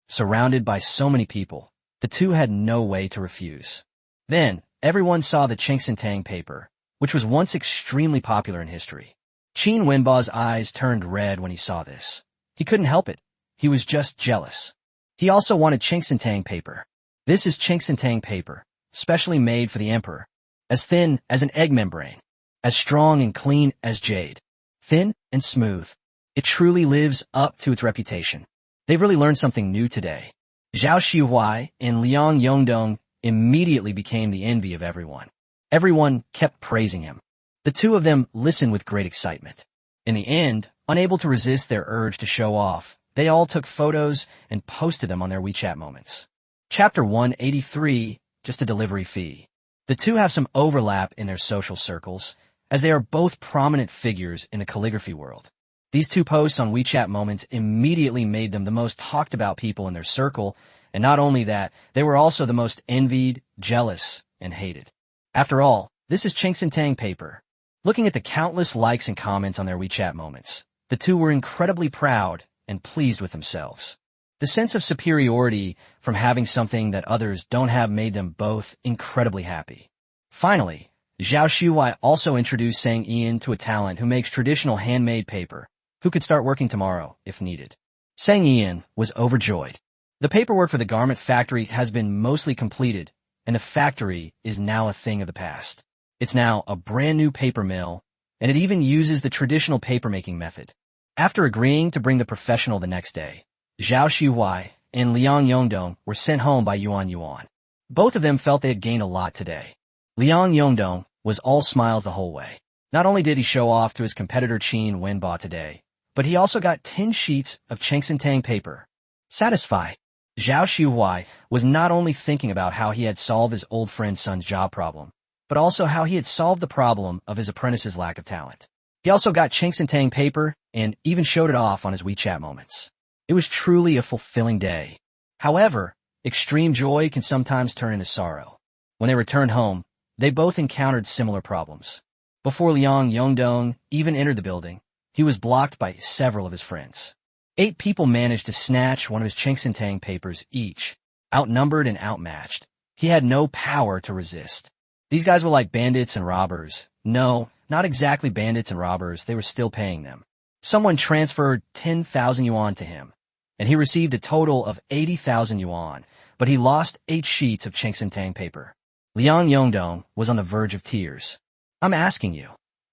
Surrounded by so many people, the 2 had no way to refuse. Then, everyone saw the Chingsintang paper, which was once extremely popular in history. Qin Wenba's eyes turned red when he saw this. He couldn't help it. He was just jealous. He also wanted Chingxintang paper. This is Chingxintang paper, specially made for the emperor. As thin as an egg membrane. As strong and clean as jade. Thin and smooth. It truly lives up to its reputation. They've really learned something new today. Zhao Xiuhuai and Liang Yongdong immediately became the envy of everyone. Everyone kept praising him. The two of them listened with great excitement. In the end, unable to resist their urge to show off, they all took photos and posted them on their WeChat moments. Chapter 183, just a delivery fee. The two have some overlap in their social circles, as they are both prominent figures in the calligraphy world. These two posts on WeChat moments immediately made them the most talked about people in their circle, and not only that, they were also the most envied, jealous, and hated. After all, this is Chingxintang paper. Looking at the countless likes and comments on their WeChat moments, the two were incredibly proud and pleased with themselves. The sense of superiority from having something that others don't have made them both incredibly happy. Finally, Zhao Xiuhuai also introduced Sang Ian to a talent who makes traditional handmade paper, who could start working tomorrow if needed. Sang Ian was overjoyed. The paperwork for the garment factory has been mostly completed, and the factory is now a thing of the past. It's now a brand new paper mill, and it even uses the traditional papermaking method. After agreeing to bring the professional the next day, Zhao Xiuhuai and Liang Yongdong were sent home by Yuan. Both of them felt they had gained a lot today. Liang Yongdong was all smiles the whole way. Not only did he show off to his competitor Qin Wenba today, but he also got 10 sheets of Chingxintang paper. Satisfied, Zhao Xiuhuai was not only thinking about how he had solved his old friend's son's job problem, but also how he had solved the problem of his apprentice's lack of talent. He also got Chingxintang paper and even showed it off on his WeChat moments. It was truly a fulfilling day. However, extreme joy can sometimes turn into sorrow. When they returned home, they both encountered similar problems. Before Liang Yongdong even entered the building, he was blocked by several of his friends. 8 people managed to snatch one of his Chingxintang papers each. Outnumbered and outmatched, he had no power to resist. These guys were like bandits and robbers. No, not exactly bandits and robbers, they were still paying them. Someone transferred 10,000 yuan to him, and he received a total of 80,000 yuan, but he lost 8 sheets of Chingxintang paper. Liang Yongdong was on the verge of tears. I'm asking you,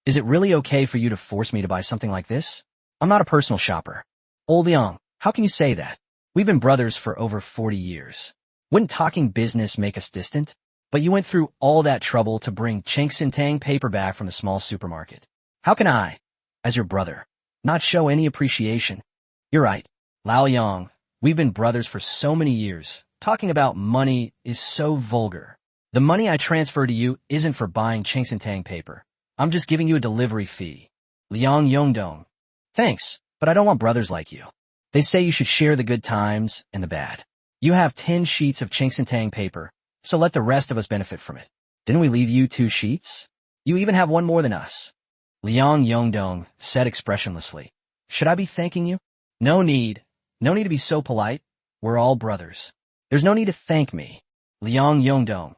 is it really okay for you to force me to buy something like this? I'm not a personal shopper. Old Liang, how can you say that? We've been brothers for over 40 years. Wouldn't talking business make us distant? But you went through all that trouble to bring Chingxintang paper back from the small supermarket. How can I, as your brother, not show any appreciation? You're right, Lao Yang, we've been brothers for so many years. Talking about money is so vulgar. The money I transfer to you isn't for buying Chingxintang paper. I'm just giving you a delivery fee. Liang Yongdong. Thanks, but I don't want brothers like you. They say you should share the good times and the bad. You have 10 sheets of Chingxintang paper, so let the rest of us benefit from it. Didn't we leave you 2 sheets? You even have one more than us. Liang Yongdong said expressionlessly. Should I be thanking you? No need. No need to be so polite. We're all brothers. There's no need to thank me. Liang Yongdong.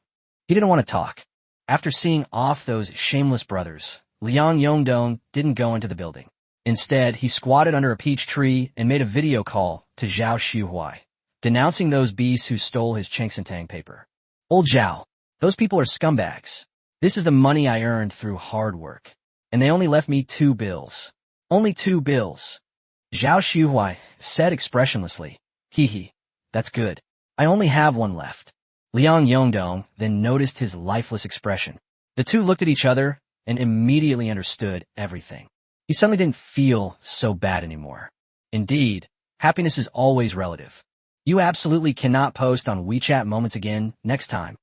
He didn't want to talk. After seeing off those shameless brothers, Liang Yongdong didn't go into the building. Instead, he squatted under a peach tree and made a video call to Zhao Xiuhuai, denouncing those beasts who stole his Chingxintang paper. Old Zhao, those people are scumbags. This is the money I earned through hard work. And they only left me 2 bills. Only 2 bills. Zhao Xiuhuai said expressionlessly. Hee, that's good. I only have 1 left. Liang Yongdong then noticed his lifeless expression. The two looked at each other and immediately understood everything. He suddenly didn't feel so bad anymore. Indeed, happiness is always relative. You absolutely cannot post on WeChat moments again next time.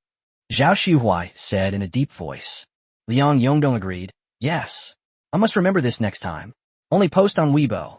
Zhao Xiuhuai said in a deep voice. Liang Yongdong agreed. Yes, I must remember this next time. Only post on Weibo.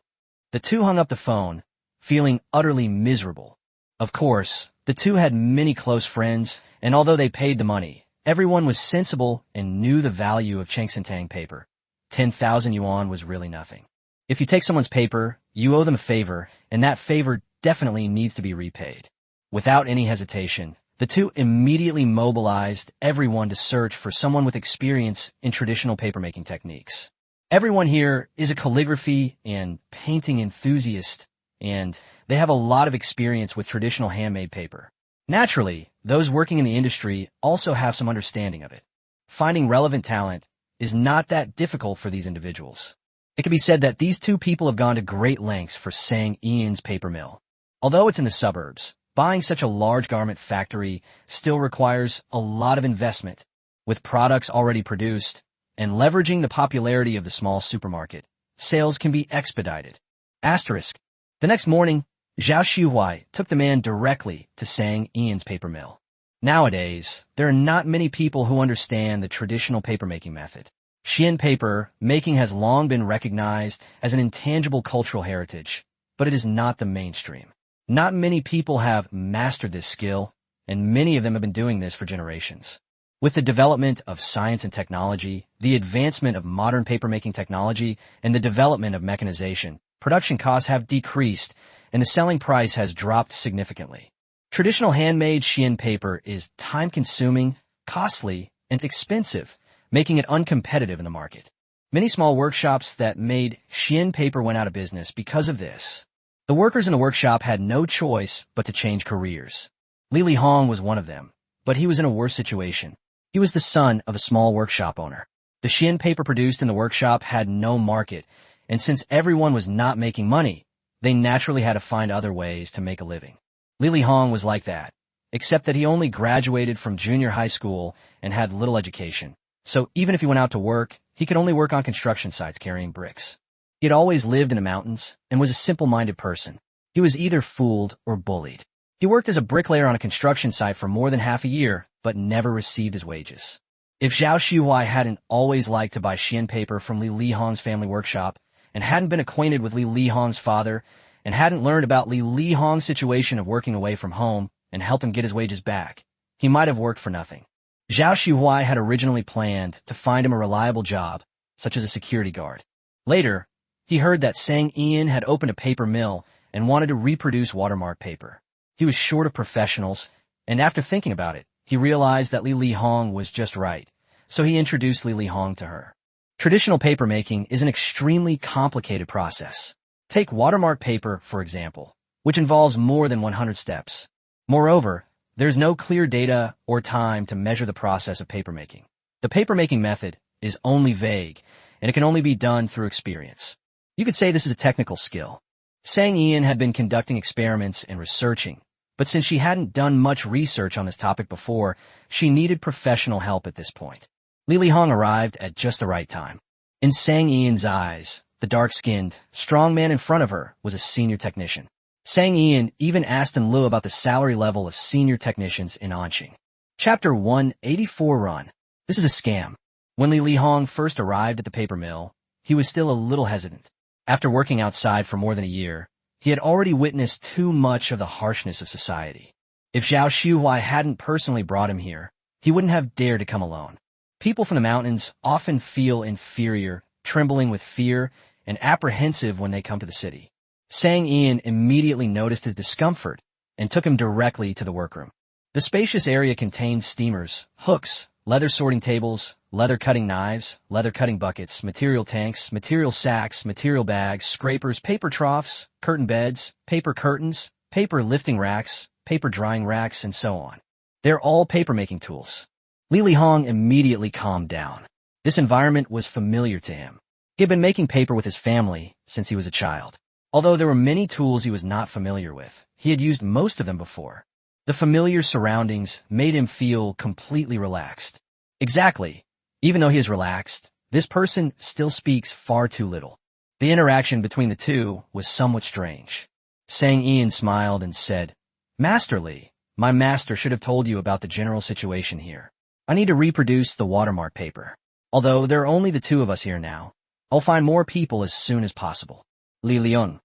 The two hung up the phone, feeling utterly miserable. Of course, the two had many close friends, and although they paid the money, everyone was sensible and knew the value of Chingxintang paper. 10,000 yuan was really nothing. If you take someone's paper, you owe them a favor, and that favor definitely needs to be repaid. Without any hesitation, The two immediately mobilized everyone to search for someone with experience in traditional papermaking techniques. Everyone here is a calligraphy and painting enthusiast, and they have a lot of experience with traditional handmade paper. Naturally, those working in the industry also have some understanding of it. Finding relevant talent is not that difficult for these individuals. It can be said that these two people have gone to great lengths for Sang Ian's paper mill. Although it's in the suburbs, buying such a large garment factory still requires a lot of investment. With products already produced and leveraging the popularity of the small supermarket, sales can be expedited. Asterisk. The next morning, Zhao Xuhuai took the man directly to Sang Ian's paper mill. Nowadays, there are not many people who understand the traditional papermaking method. Xian paper making has long been recognized as an intangible cultural heritage, but it is not the mainstream. Not many people have mastered this skill, and many of them have been doing this for generations. With the development of science and technology, the advancement of modern papermaking technology, and the development of mechanization, production costs have decreased, and the selling price has dropped significantly. Traditional handmade Xian paper is time-consuming, costly, and expensive, making it uncompetitive in the market. Many small workshops that made Xian paper went out of business because of this. The workers in the workshop had no choice but to change careers. Li Hong was one of them, but he was in a worse situation. He was the son of a small workshop owner. The Xian paper produced in the workshop had no market, and since everyone was not making money, they naturally had to find other ways to make a living. Li Hong was like that, except that he only graduated from junior high school and had little education. So even if he went out to work, he could only work on construction sites carrying bricks. He had always lived in the mountains and was a simple-minded person. He was either fooled or bullied. He worked as a bricklayer on a construction site for more than half a year, but never received his wages. If Zhao Xuhuai hadn't always liked to buy Xian paper from Li Hong's family workshop, and hadn't been acquainted with Li Hong's father, and hadn't learned about Li Hong's situation of working away from home and help him get his wages back, he might have worked for nothing. Zhao Xuhuai had originally planned to find him a reliable job, such as a security guard. Later, he heard that Sang Ian had opened a paper mill and wanted to reproduce watermark paper. He was short of professionals, and after thinking about it, he realized that Li Hong was just right, so he introduced Li Hong to her. Traditional papermaking is an extremely complicated process. Take watermark paper, for example, which involves more than 100 steps. Moreover, there's no clear data or time to measure the process of papermaking. The papermaking method is only vague, and it can only be done through experience. You could say this is a technical skill. Sang Ian had been conducting experiments and researching, but since she hadn't done much research on this topic before, she needed professional help at this point. Li Hong arrived at just the right time. In Sang Ian's eyes, the dark-skinned, strong man in front of her was a senior technician. Sang Ian even asked Lu about the salary level of senior technicians in Anqing. Chapter 184 Run. This is a scam. When Li Hong first arrived at the paper mill, he was still a little hesitant. After working outside for more than a year, he had already witnessed too much of the harshness of society. If Zhao Xuhuai hadn't personally brought him here, he wouldn't have dared to come alone. People from the mountains often feel inferior, trembling with fear, and apprehensive when they come to the city. Sang Ian immediately noticed his discomfort and took him directly to the workroom. The spacious area contained steamers, hooks, leather sorting tables, leather cutting knives, leather cutting buckets, material tanks, material sacks, material bags, scrapers, paper troughs, curtain beds, paper curtains, paper lifting racks, paper drying racks, and so on. They're all paper-making tools. Li Hong immediately calmed down. This environment was familiar to him. He had been making paper with his family since he was a child. Although there were many tools he was not familiar with, he had used most of them before. The familiar surroundings made him feel completely relaxed. Exactly. Even though he is relaxed, this person still speaks far too little. The interaction between the two was somewhat strange. Sang Ian smiled and said, "Master Li, my master should have told you about the general situation here. I need to reproduce the watermark paper. Although there are only the two of us here now, I'll find more people as soon as possible." Li Liang.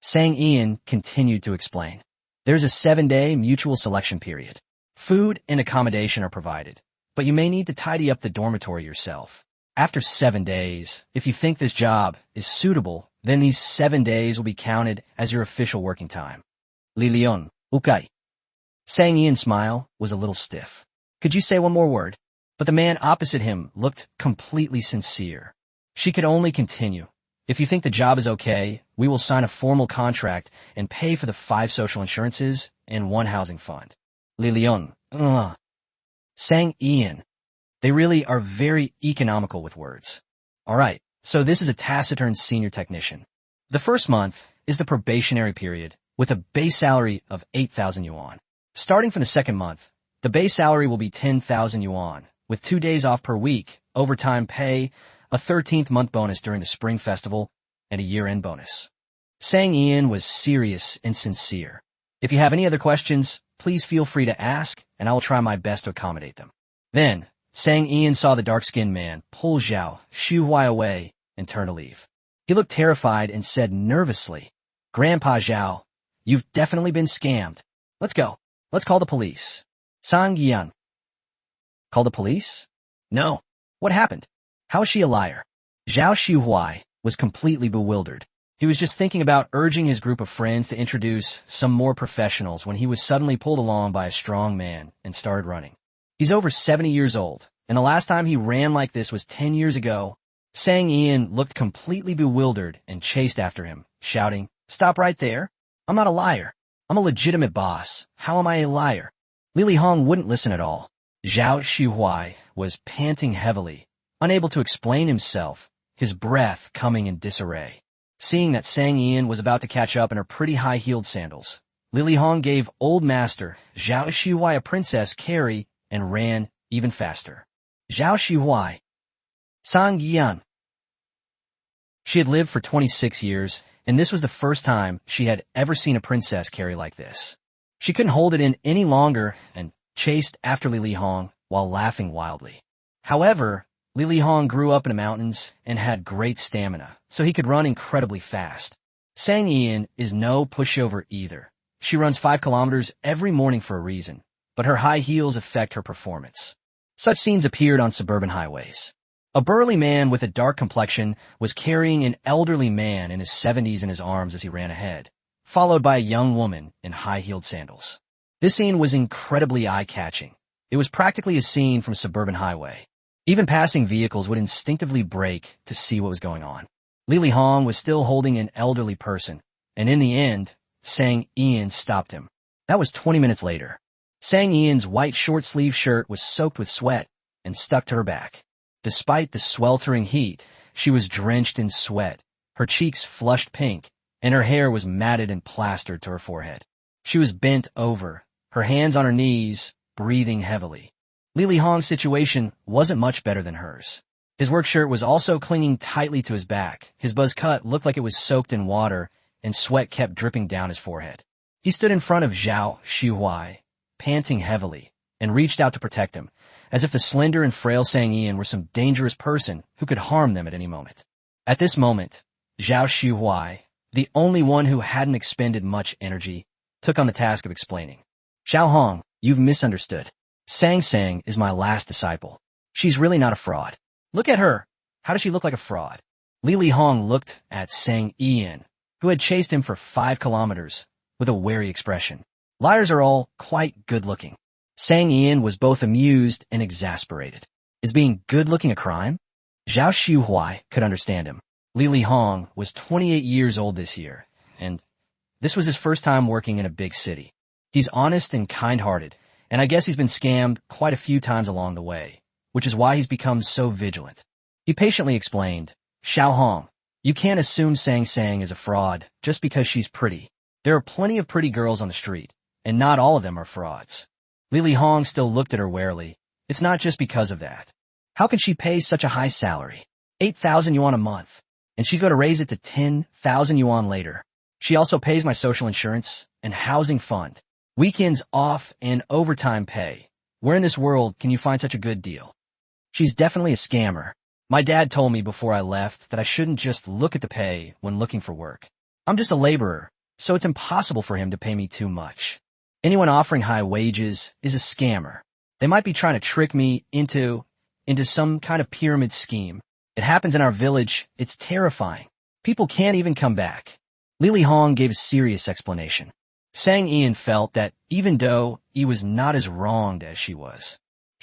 Sang Ian continued to explain. There's a 7-day mutual selection period. Food and accommodation are provided, but you may need to tidy up the dormitory yourself. After 7 days, if you think this job is suitable, then these 7 days will be counted as your official working time. Li Liang. Okay. Sang Ian's smile was a little stiff. Could you say one more word? But the man opposite him looked completely sincere. She could only continue. If you think the job is okay, we will sign a formal contract and pay for the 5 social insurances and 1 housing fund. Lilion. Sang Ian. They really are very economical with words. Alright, so this is a taciturn senior technician. The first month is the probationary period with a base salary of 8,000 yuan. Starting from the second month, the base salary will be 10,000 yuan, with 2 days off per week, overtime pay, a 13th month bonus during the Spring Festival, and a year-end bonus. Sang Ian was serious and sincere. If you have any other questions, please feel free to ask, and I will try my best to accommodate them. Then, Sang Ian saw the dark-skinned man pull Zhao Xuhui away and turn to leave. He looked terrified and said nervously, "Grandpa Zhao, you've definitely been scammed. Let's go. Let's call the police." Sang Ian. Call the police? No. What happened? How is she a liar? Zhao Xuhui was completely bewildered. He was just thinking about urging his group of friends to introduce some more professionals when he was suddenly pulled along by a strong man and started running. He's over 70 years old, and the last time he ran like this was 10 years ago. Sang Ian looked completely bewildered and chased after him, shouting, "Stop right there. I'm not a liar. I'm a legitimate boss. How am I a liar?" Lili Hong wouldn't listen at all. Zhao Xuhui was panting heavily, unable to explain himself, his breath coming in disarray. Seeing that Sang Ian was about to catch up in her pretty high-heeled sandals, Lili Hong gave old master Zhao Xuhui a princess carry and ran even faster. Zhao Xuhui. Sang Ian. She had lived for 26 years, and this was the first time she had ever seen a princess carry like this. She couldn't hold it in any longer and chased after Lili Hong while laughing wildly. However, Lili Hong grew up in the mountains and had great stamina, so he could run incredibly fast. Sang Ian is no pushover either. She runs 5 kilometers every morning for a reason, but her high heels affect her performance. Such scenes appeared on suburban highways. A burly man with a dark complexion was carrying an elderly man in his 70s in his arms as he ran ahead, followed by a young woman in high-heeled sandals. This scene was incredibly eye-catching. It was practically a scene from a suburban highway. Even passing vehicles would instinctively brake to see what was going on. Lili Hong was still holding an elderly person, and in the end, Sang Ian stopped him. That was 20 minutes later. Sang Ian's white short-sleeved shirt was soaked with sweat and stuck to her back. Despite the sweltering heat, she was drenched in sweat, her cheeks flushed pink, and her hair was matted and plastered to her forehead. She was bent over, her hands on her knees, breathing heavily. Lili Hong's situation wasn't much better than hers. His work shirt was also clinging tightly to his back, his buzz cut looked like it was soaked in water, and sweat kept dripping down his forehead. He stood in front of Zhao Xuhui, panting heavily, and reached out to protect him, as if the slender and frail Sang Ian were some dangerous person who could harm them at any moment. At this moment, Zhao Xuhui, the only one who hadn't expended much energy, took on the task of explaining. "Zhao Hong, you've misunderstood. Sang Sang is my last disciple. She's really not a fraud. Look at her. How does she look like a fraud?" Lili Hong looked at Sang Ian, who had chased him for 5 kilometers, with a wary expression. Liars are all quite good-looking. Sang Ian was both amused and exasperated. Is being good-looking a crime? Zhao Xuhui could understand him. Lili Hong was 28 years old this year, and this was his first time working in a big city. He's honest and kind-hearted, and I guess he's been scammed quite a few times along the way, which is why he's become so vigilant. He patiently explained, "Zhao Hong, you can't assume Sang Sang is a fraud just because she's pretty. There are plenty of pretty girls on the street, and not all of them are frauds." Lili Hong still looked at her warily. It's not just because of that. How can she pay such a high salary? 8,000 yuan a month, and she's going to raise it to 10,000 yuan later. She also pays my social insurance and housing fund, weekends off, and overtime pay. Where in this world can you find such a good deal? She's definitely a scammer. My dad told me before I left that I shouldn't just look at the pay when looking for work. I'm just a laborer, so it's impossible for him to pay me too much. Anyone offering high wages is a scammer. They might be trying to trick me into some kind of pyramid scheme. It happens in our village. It's terrifying. People can't even come back. Lili Hong gave a serious explanation. Sang Ian felt that even though he was not as wronged as she was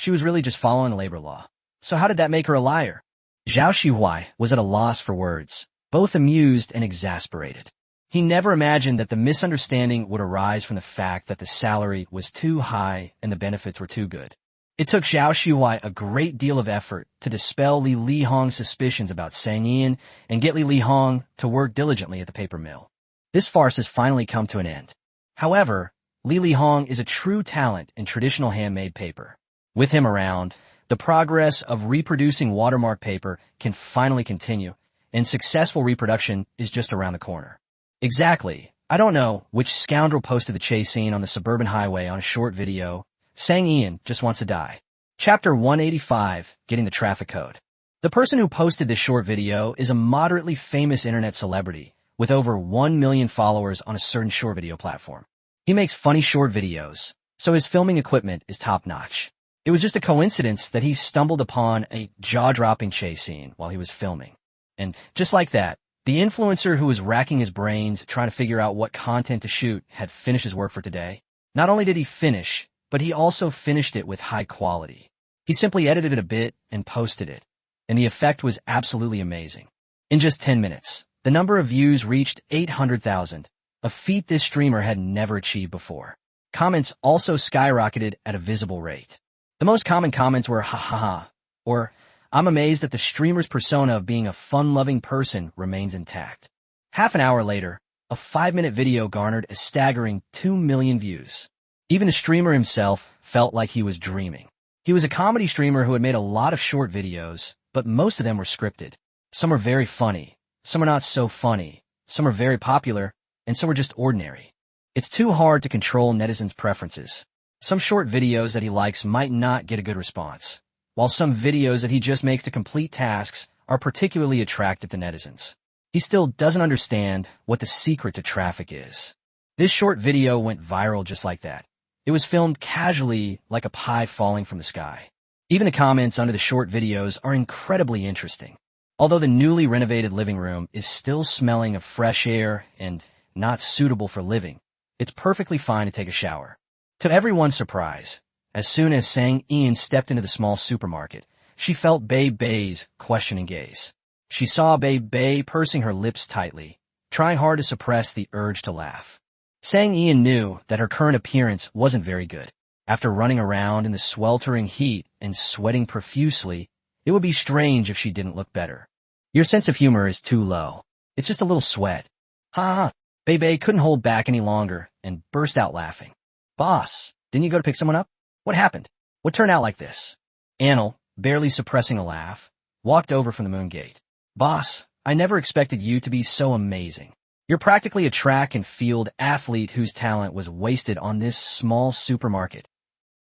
really just following labor law. So how did that make her a liar? Zhao Shihuai was at a loss for words, both amused and exasperated. He never imagined that the misunderstanding would arise from the fact that the salary was too high and the benefits were too good. It took Zhao Shihuai a great deal of effort to dispel Li Lihong's suspicions about Sang Ian and get Li Lihong to work diligently at the paper mill. This farce has finally come to an end. However, Li Lihong is a true talent in traditional handmade paper. With him around, the progress of reproducing watermark paper can finally continue, and successful reproduction is just around the corner. Exactly. I don't know which scoundrel posted the chase scene on the suburban highway on a short video. Sang Ian just wants to die. Chapter 185, Getting the Traffic Code. The person who posted this short video is a moderately famous internet celebrity with over 1 million followers on a certain short video platform. He makes funny short videos, so his filming equipment is top-notch. It was just a coincidence that he stumbled upon a jaw-dropping chase scene while he was filming. And just like that, the influencer who was racking his brains trying to figure out what content to shoot had finished his work for today. Not only did he finish, but he also finished it with high quality. He simply edited it a bit and posted it, and the effect was absolutely amazing. In just 10 minutes, the number of views reached 800,000, a feat this streamer had never achieved before. Comments also skyrocketed at a visible rate. The most common comments were ha ha ha, or I'm amazed that the streamer's persona of being a fun-loving person remains intact. Half an hour later, a 5-minute video garnered a staggering 2 million views. Even the streamer himself felt like he was dreaming. He was a comedy streamer who had made a lot of short videos, but most of them were scripted. Some are very funny, some are not so funny, some are very popular, and some are just ordinary. It's too hard to control netizens' preferences. Some short videos that he likes might not get a good response, while some videos that he just makes to complete tasks are particularly attractive to netizens. He still doesn't understand what the secret to traffic is. This short video went viral just like that. It was filmed casually like a pie falling from the sky. Even the comments under the short videos are incredibly interesting. Although the newly renovated living room is still smelling of fresh air and not suitable for living, it's perfectly fine to take a shower. To everyone's surprise, as soon as Sang Ian stepped into the small supermarket, she felt Babe Bay's questioning gaze. She saw Babe Bay pursing her lips tightly, trying hard to suppress the urge to laugh. Sang Ian knew that her current appearance wasn't very good. After running around in the sweltering heat and sweating profusely, it would be strange if she didn't look better. Your sense of humor is too low. It's just a little sweat. Ha ha. Bebe couldn't hold back any longer and burst out laughing. Boss, didn't you go to pick someone up? What happened? What turned out like this? Anil, barely suppressing a laugh, walked over from the moon gate. Boss, I never expected you to be so amazing. You're practically a track and field athlete whose talent was wasted on this small supermarket.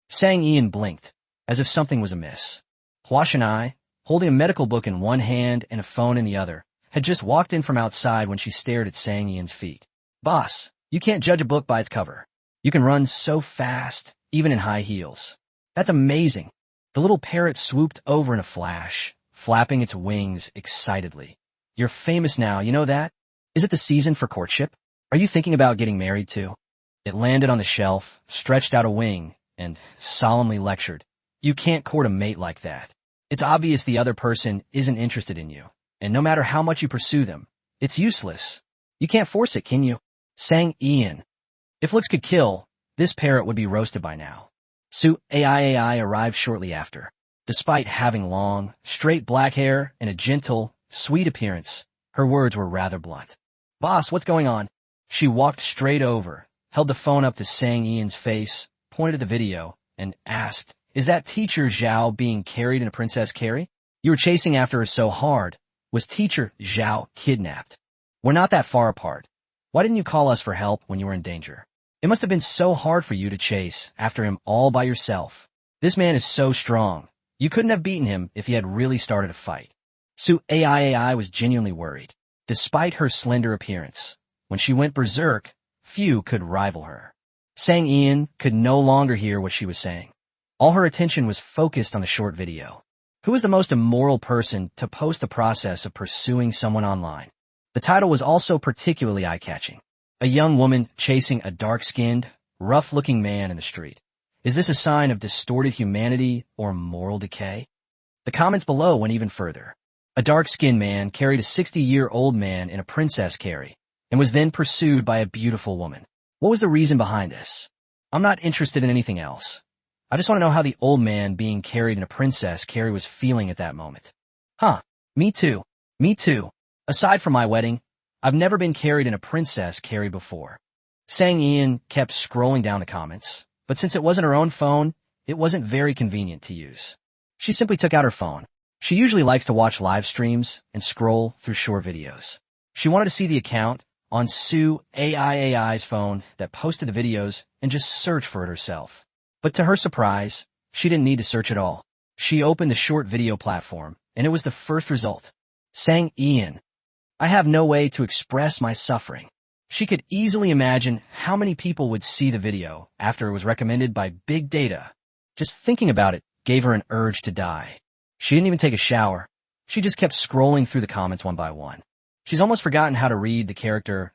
Sang Ian blinked, as if something was amiss. Hua and I, holding a medical book in one hand and a phone in the other, had just walked in from outside when she stared at Sang Ian's feet. Boss, you can't judge a book by its cover. You can run so fast, even in high heels. That's amazing. The little parrot swooped over in a flash, flapping its wings excitedly. You're famous now, you know that? Is it the season for courtship? Are you thinking about getting married too? It landed on the shelf, stretched out a wing, and solemnly lectured. You can't court a mate like that. It's obvious the other person isn't interested in you, and no matter how much you pursue them, it's useless. You can't force it, can you? Sang Ian. If looks could kill, this parrot would be roasted by now. Su AI arrived shortly after. Despite having long, straight black hair and a gentle, sweet appearance, her words were rather blunt. Boss, what's going on? She walked straight over, held the phone up to Sang Ian's face, pointed at the video, and asked, Is that teacher Zhao being carried in a princess carry? You were chasing after her so hard. Was teacher Zhao kidnapped? We're not that far apart. Why didn't you call us for help when you were in danger? It must have been so hard for you to chase after him all by yourself. This man is so strong. You couldn't have beaten him if he had really started a fight. Su AI was genuinely worried. Despite her slender appearance, when she went berserk, few could rival her. Sang Ian could no longer hear what she was saying. All her attention was focused on the short video. Who is the most immoral person to post the process of pursuing someone online? The title was also particularly eye-catching. A young woman chasing a dark-skinned, rough-looking man in the street. Is this a sign of distorted humanity or moral decay? The comments below went even further. A dark-skinned man carried a 60-year-old man in a princess carry and was then pursued by a beautiful woman. What was the reason behind this? I'm not interested in anything else. I just want to know how the old man being carried in a princess carry was feeling at that moment. Huh, me too. Me too. Aside from my wedding, I've never been carried in a princess carry before. Sang Ian kept scrolling down the comments, but since it wasn't her own phone, it wasn't very convenient to use. She simply took out her phone. She usually likes to watch live streams and scroll through short videos. She wanted to see the account on Sue AIAI's phone that posted the videos and just search for it herself. But to her surprise, she didn't need to search at all. She opened the short video platform, and it was the first result. Sang Ian, I have no way to express my suffering. She could easily imagine how many people would see the video after it was recommended by big data. Just thinking about it gave her an urge to die. She didn't even take a shower. She just kept scrolling through the comments one by one. She's almost forgotten how to read the character.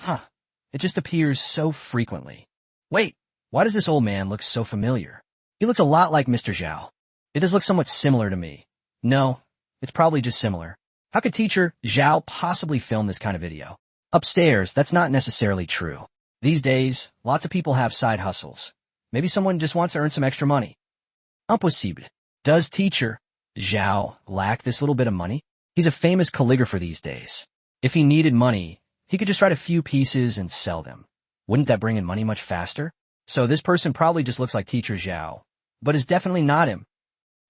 It just appears so frequently. Wait, why does this old man look so familiar? He looks a lot like Mr. Zhao. It does look somewhat similar to me. No, it's probably just similar. How could teacher Zhao possibly film this kind of video? Upstairs, that's not necessarily true. These days, lots of people have side hustles. Maybe someone just wants to earn some extra money. Impossible. Does teacher Zhao lack this little bit of money? He's a famous calligrapher these days. If he needed money, he could just write a few pieces and sell them. Wouldn't that bring in money much faster? So this person probably just looks like teacher Zhao, but is definitely not him.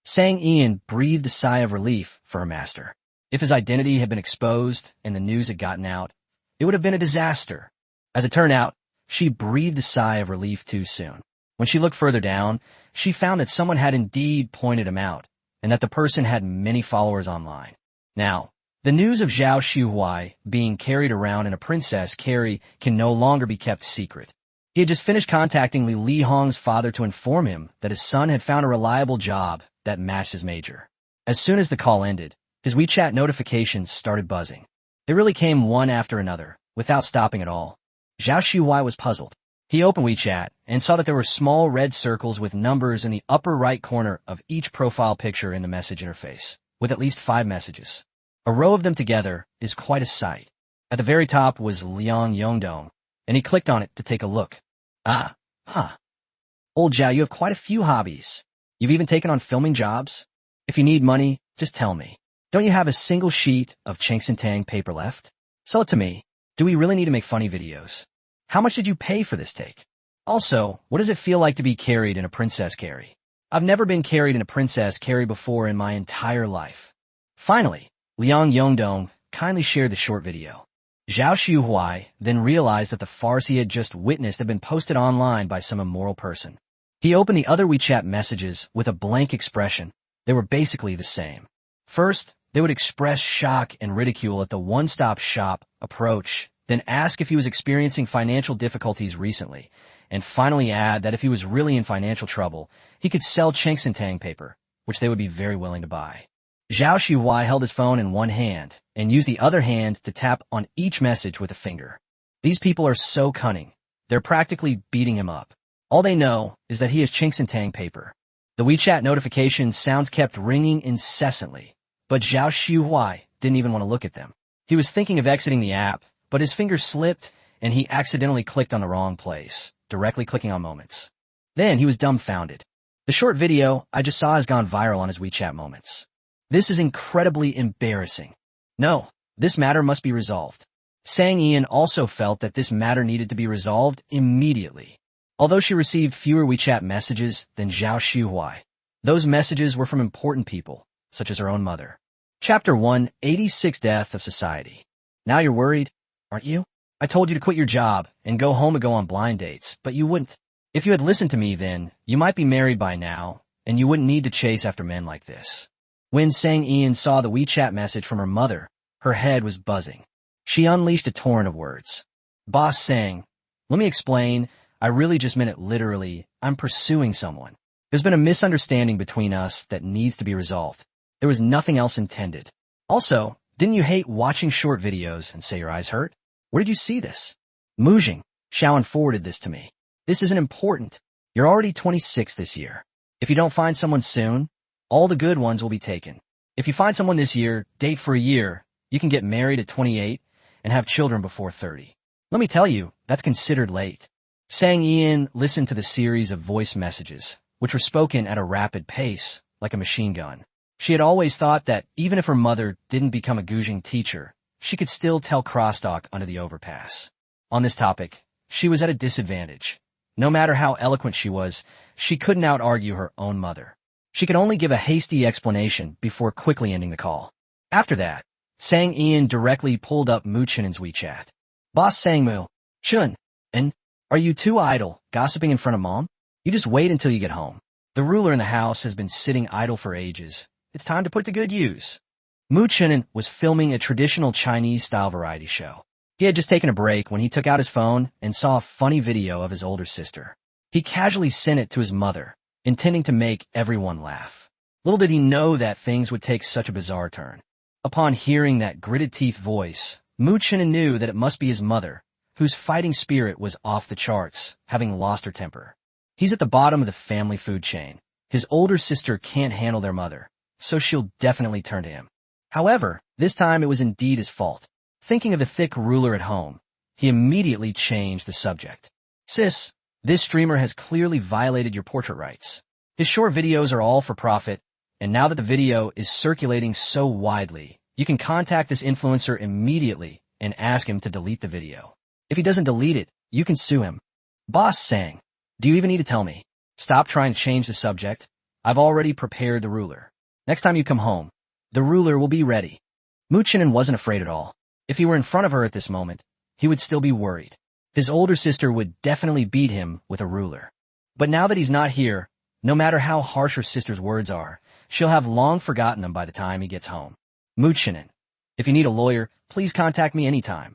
Sang Ian breathed a sigh of relief for her master. If his identity had been exposed and the news had gotten out, it would have been a disaster. As it turned out, she breathed a sigh of relief too soon. When she looked further down, she found that someone had indeed pointed him out, and that the person had many followers online. Now, the news of Zhao Xuhuai being carried around in a princess carry can no longer be kept secret. He had just finished contacting Li Hong's father to inform him that his son had found a reliable job that matched his major. As soon as the call ended, his WeChat notifications started buzzing. They really came one after another, without stopping at all. Zhao Xuhuai was puzzled. He opened WeChat and saw that there were small red circles with numbers in the upper right corner of each profile picture in the message interface, with at least 5 messages. A row of them together is quite a sight. At the very top was Liang Yongdong, and he clicked on it to take a look. Old Zhao, you have quite a few hobbies. You've even taken on filming jobs. If you need money, just tell me. Don't you have a single sheet of Chengxintang paper left? Sell it to me. Do we really need to make funny videos? How much did you pay for this take? Also, what does it feel like to be carried in a princess carry? I've never been carried in a princess carry before in my entire life. Finally, Liang Yongdong kindly shared the short video. Zhao Xuhuai then realized that the farce he had just witnessed had been posted online by some immoral person. He opened the other WeChat messages with a blank expression. They were basically the same. First, they would express shock and ridicule at the one-stop shop approach, then ask if he was experiencing financial difficulties recently, and finally add that if he was really in financial trouble, he could sell Chengxintang paper, which they would be very willing to buy. Zhao Xuhuai held his phone in one hand and used the other hand to tap on each message with a finger. These people are so cunning. They're practically beating him up. All they know is that he is Chengxintang paper. The WeChat notification sounds kept ringing incessantly, but Zhao Xuhuai didn't even want to look at them. He was thinking of exiting the app, but his finger slipped and he accidentally clicked on the wrong place, directly clicking on moments. Then he was dumbfounded. The short video I just saw has gone viral on his WeChat moments. This is incredibly embarrassing. No, this matter must be resolved. Sang Ian also felt that this matter needed to be resolved immediately. Although she received fewer WeChat messages than Zhao Xuhuai, those messages were from important people, such as her own mother. Chapter 1, 86 Death of Society. Now you're worried, aren't you? I told you to quit your job and go home and go on blind dates, but you wouldn't. If you had listened to me then, you might be married by now, and you wouldn't need to chase after men like this. When Sang Ian saw the WeChat message from her mother, her head was buzzing. She unleashed a torrent of words. Boss Sang, let me explain. I really just meant it literally. I'm pursuing someone. There's been a misunderstanding between us that needs to be resolved. There was nothing else intended. Also, didn't you hate watching short videos and say your eyes hurt? Where did you see this? Mujing, Shawan forwarded this to me. This isn't important. You're already 26 this year. If you don't find someone soon, all the good ones will be taken. If you find someone this year, date for a year, you can get married at 28 and have children before 30. Let me tell you, that's considered late. Sang Ian listened to the series of voice messages, which were spoken at a rapid pace, like a machine gun. She had always thought that even if her mother didn't become a Gujing teacher, she could still tell crosstalk under the overpass. On this topic, she was at a disadvantage. No matter how eloquent she couldn't out-argue her own mother. She could only give a hasty explanation before quickly ending the call. After that, Sang Ian directly pulled up Mu Chinen's WeChat. Boss Sang Mu, Chun, and are you too idle, gossiping in front of mom? You just wait until you get home. The ruler in the house has been sitting idle for ages. It's time to put to good use. Mu Chinen was filming a traditional Chinese-style variety show. He had just taken a break when he took out his phone and saw a funny video of his older sister. He casually sent it to his mother, intending to make everyone laugh. Little did he know that things would take such a bizarre turn. Upon hearing that gritted-teeth voice, Mu Chinen knew that it must be his mother, whose fighting spirit was off the charts, having lost her temper. He's at the bottom of the family food chain. His older sister can't handle their mother, so she'll definitely turn to him. However, this time it was indeed his fault. Thinking of the thick ruler at home, he immediately changed the subject. Sis, this streamer has clearly violated your portrait rights. His short videos are all for profit, and now that the video is circulating so widely, you can contact this influencer immediately and ask him to delete the video. If he doesn't delete it, you can sue him. Boss Sang, do you even need to tell me? Stop trying to change the subject. I've already prepared the ruler. Next time you come home, the ruler will be ready. Mu Chinen wasn't afraid at all. If he were in front of her at this moment, he would still be worried. His older sister would definitely beat him with a ruler. But now that he's not here, no matter how harsh her sister's words are, she'll have long forgotten them by the time he gets home. Mu Chinen, if you need a lawyer, please contact me anytime.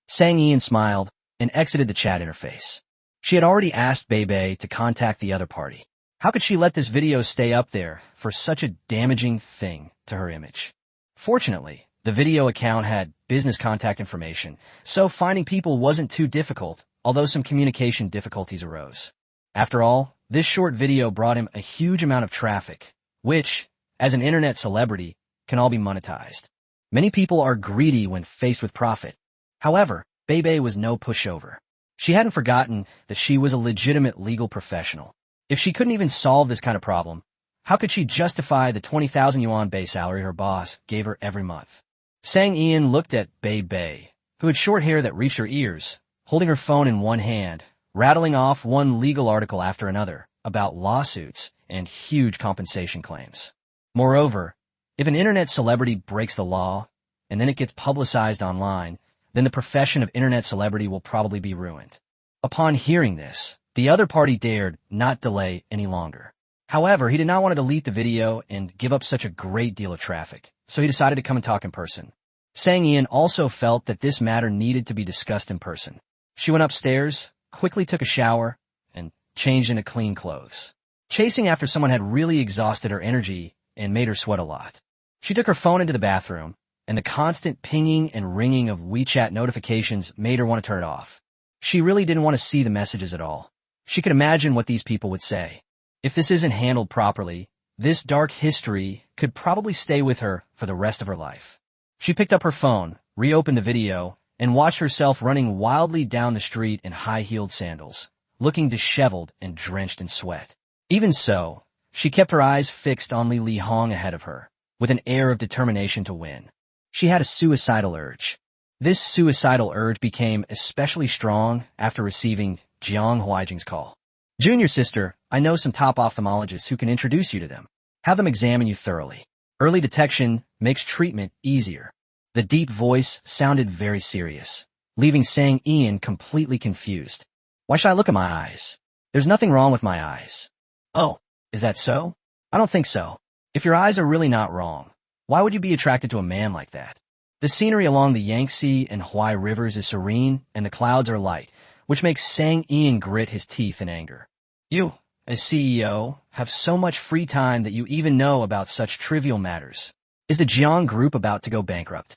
Sang Ian smiled and exited the chat interface. She had already asked Bebe to contact the other party. How could she let this video stay up there for such a damaging thing to her image? Fortunately, the video account had business contact information, so finding people wasn't too difficult, although some communication difficulties arose. After all, this short video brought him a huge amount of traffic, which, as an internet celebrity, can all be monetized. Many people are greedy when faced with profit. However, Bebe was no pushover. She hadn't forgotten that she was a legitimate legal professional. If she couldn't even solve this kind of problem, how could she justify the 20,000 yuan base salary her boss gave her every month? Sang Ian looked at Bebe, who had short hair that reached her ears, holding her phone in one hand, rattling off one legal article after another about lawsuits and huge compensation claims. Moreover, if an internet celebrity breaks the law, and then it gets publicized online, then the profession of internet celebrity will probably be ruined. Upon hearing this, the other party dared not delay any longer. However, he did not want to delete the video and give up such a great deal of traffic, so he decided to come and talk in person. Sang Ian also felt that this matter needed to be discussed in person. She went upstairs, quickly took a shower, and changed into clean clothes. Chasing after someone had really exhausted her energy and made her sweat a lot. She took her phone into the bathroom, and the constant pinging and ringing of WeChat notifications made her want to turn it off. She really didn't want to see the messages at all. She could imagine what these people would say. If this isn't handled properly, this dark history could probably stay with her for the rest of her life. She picked up her phone, reopened the video, and watched herself running wildly down the street in high-heeled sandals, looking disheveled and drenched in sweat. Even so, she kept her eyes fixed on Li Hong ahead of her, with an air of determination to win. She had a suicidal urge. This suicidal urge became especially strong after receiving Jiang Huaijing's call. Junior sister, I know some top ophthalmologists who can introduce you to them. Have them examine you thoroughly. Early detection makes treatment easier. The deep voice sounded very serious, leaving Sang Ian completely confused. Why should I look at my eyes? There's nothing wrong with my eyes. Oh, is that so? I don't think so. If your eyes are really not wrong, why would you be attracted to a man like that? The scenery along the Yangtze and Huai rivers is serene, and the clouds are light, which makes Sang Ian grit his teeth in anger. You, as CEO, have so much free time that you even know about such trivial matters. Is the Jiang group about to go bankrupt?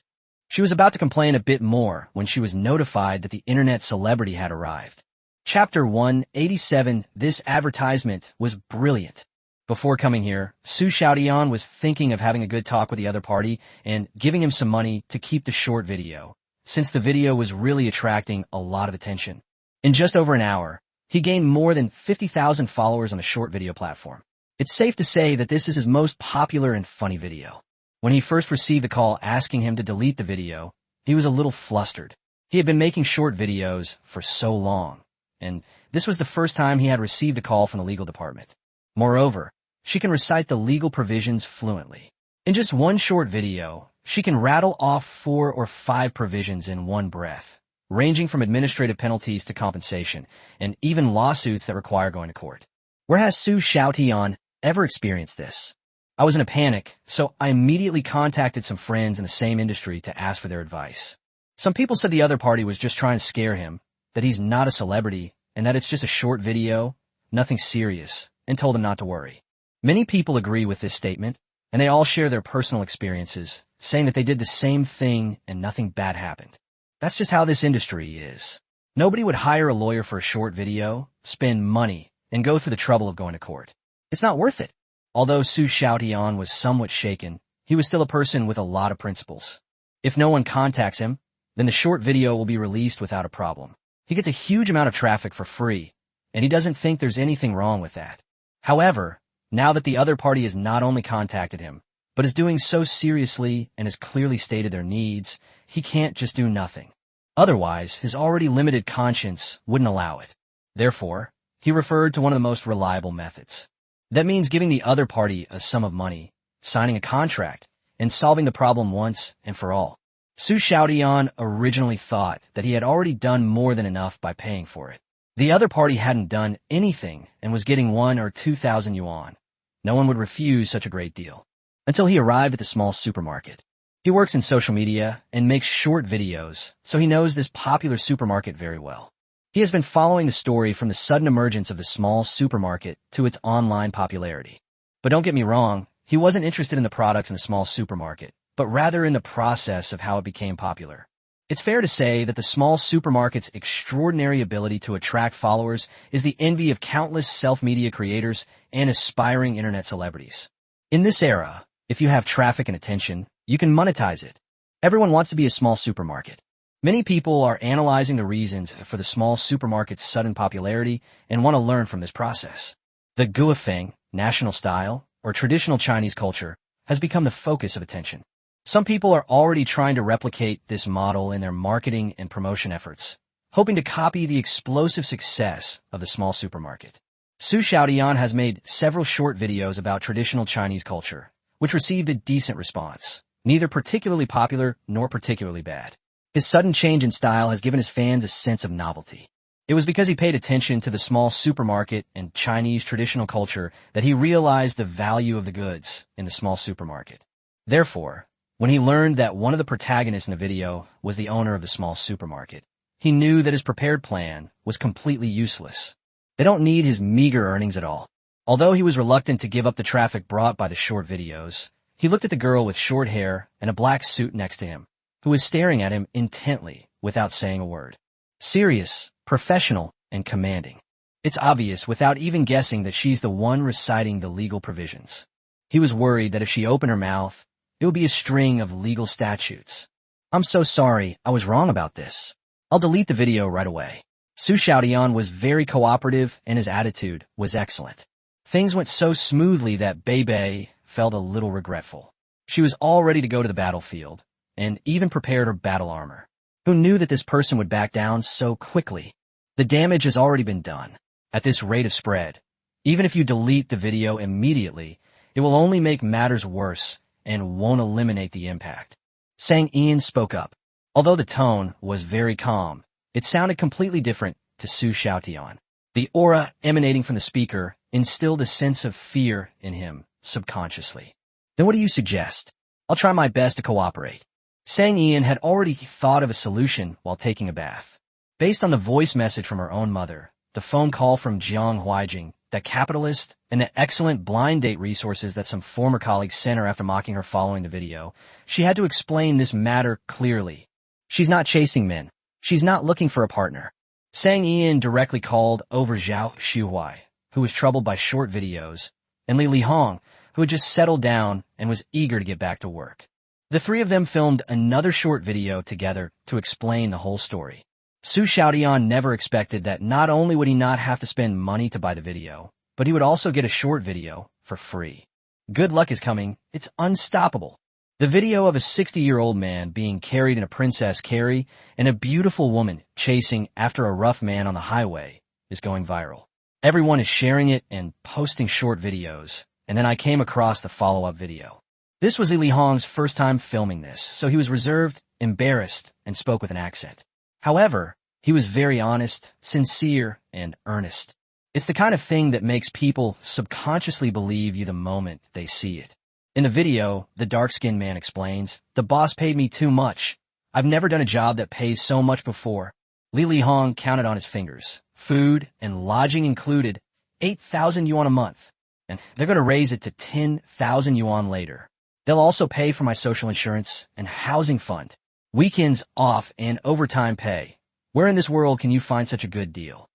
She was about to complain a bit more when she was notified that the internet celebrity had arrived. Chapter 187. This advertisement was brilliant. Before coming here, Su Xiaotian was thinking of having a good talk with the other party and giving him some money to keep the short video, since the video was really attracting a lot of attention. In just over an hour, he gained more than 50,000 followers on the short video platform. It's safe to say that this is his most popular and funny video. When he first received the call asking him to delete the video, he was a little flustered. He had been making short videos for so long, and this was the first time he had received a call from the legal department. Moreover, she can recite the legal provisions fluently. In just one short video, she can rattle off 4 or 5 provisions in one breath, ranging from administrative penalties to compensation, and even lawsuits that require going to court. Where has Su Xiaotian ever experienced this? I was in a panic, so I immediately contacted some friends in the same industry to ask for their advice. Some people said the other party was just trying to scare him, that he's not a celebrity, and that it's just a short video, nothing serious, and told him not to worry. Many people agree with this statement, and they all share their personal experiences, saying that they did the same thing and nothing bad happened. That's just how this industry is. Nobody would hire a lawyer for a short video, spend money, and go through the trouble of going to court. It's not worth it. Although Su Xiaotian was somewhat shaken, he was still a person with a lot of principles. If no one contacts him, then the short video will be released without a problem. He gets a huge amount of traffic for free, and he doesn't think there's anything wrong with that. However, now that the other party has not only contacted him, but is doing so seriously and has clearly stated their needs, he can't just do nothing. Otherwise, his already limited conscience wouldn't allow it. Therefore, he referred to one of the most reliable methods. That means giving the other party a sum of money, signing a contract, and solving the problem once and for all. Su Xiaotian originally thought that he had already done more than enough by paying for it. The other party hadn't done anything and was getting 1 or 2,000 yuan. No one would refuse such a great deal. Until he arrived at the small supermarket. He works in social media and makes short videos, so he knows this popular supermarket very well. He has been following the story from the sudden emergence of the small supermarket to its online popularity. But don't get me wrong, he wasn't interested in the products in the small supermarket, but rather in the process of how it became popular. It's fair to say that the small supermarket's extraordinary ability to attract followers is the envy of countless self-media creators and aspiring internet celebrities. In this era, if you have traffic and attention, you can monetize it. Everyone wants to be a small supermarket. Many people are analyzing the reasons for the small supermarket's sudden popularity and want to learn from this process. The guofeng, national style, or traditional Chinese culture, has become the focus of attention. Some people are already trying to replicate this model in their marketing and promotion efforts, hoping to copy the explosive success of the small supermarket. Su Xiaotian has made several short videos about traditional Chinese culture, which received a decent response, neither particularly popular nor particularly bad. His sudden change in style has given his fans a sense of novelty. It was because he paid attention to the small supermarket and Chinese traditional culture that he realized the value of the goods in the small supermarket. Therefore, when he learned that one of the protagonists in the video was the owner of the small supermarket, he knew that his prepared plan was completely useless. They don't need his meager earnings at all. Although he was reluctant to give up the traffic brought by the short videos, he looked at the girl with short hair and a black suit next to him, who was staring at him intently without saying a word. Serious, professional, and commanding. It's obvious without even guessing that she's the one reciting the legal provisions. He was worried that if she opened her mouth, it would be a string of legal statutes. I'm so sorry, I was wrong about this. I'll delete the video right away. Su Xiaotian was very cooperative and his attitude was excellent. Things went so smoothly that Bei felt a little regretful. She was all ready to go to the battlefield, and even prepared her battle armor. Who knew that this person would back down so quickly? The damage has already been done. At this rate of spread, even if you delete the video immediately, it will only make matters worse and won't eliminate the impact. Sang Ian spoke up. Although the tone was very calm, it sounded completely different to Su Xiaotian. The aura emanating from the speaker instilled a sense of fear in him subconsciously. Then what do you suggest? I'll try my best to cooperate. Sang Ian had already thought of a solution while taking a bath. Based on the voice message from her own mother, the phone call from Jiang Huijing, that capitalist, and the excellent blind date resources that some former colleagues sent her after mocking her following the video, she had to explain this matter clearly. She's not chasing men. She's not looking for a partner. Sang Ian directly called over Zhao Xuhui, who was troubled by short videos, and Li Hong, who had just settled down and was eager to get back to work. The three of them filmed another short video together to explain the whole story. Su Xiaodian never expected that not only would he not have to spend money to buy the video, but he would also get a short video for free. Good luck is coming. It's unstoppable. The video of a 60-year-old man being carried in a princess carry and a beautiful woman chasing after a rough man on the highway is going viral. Everyone is sharing it and posting short videos, and then I came across the follow-up video. This was Li Hong's first time filming this, so he was reserved, embarrassed, and spoke with an accent. However, he was very honest, sincere, and earnest. It's the kind of thing that makes people subconsciously believe you the moment they see it. In the video, the dark-skinned man explains, "The boss paid me too much. I've never done a job that pays so much before." Li Hong counted on his fingers. Food and lodging included, 8,000 yuan a month. And they're going to raise it to 10,000 yuan later. They'll also pay for my social insurance and housing fund. Weekends off and overtime pay. Where in this world can you find such a good deal?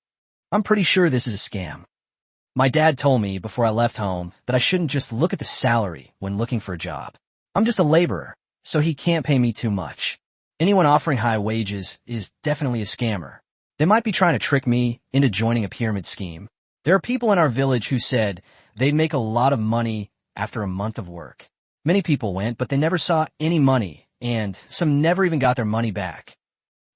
I'm pretty sure this is a scam. My dad told me before I left home that I shouldn't just look at the salary when looking for a job. I'm just a laborer, so he can't pay me too much. Anyone offering high wages is definitely a scammer. They might be trying to trick me into joining a pyramid scheme. There are people in our village who said they'd make a lot of money after a month of work. Many people went, but they never saw any money, and some never even got their money back.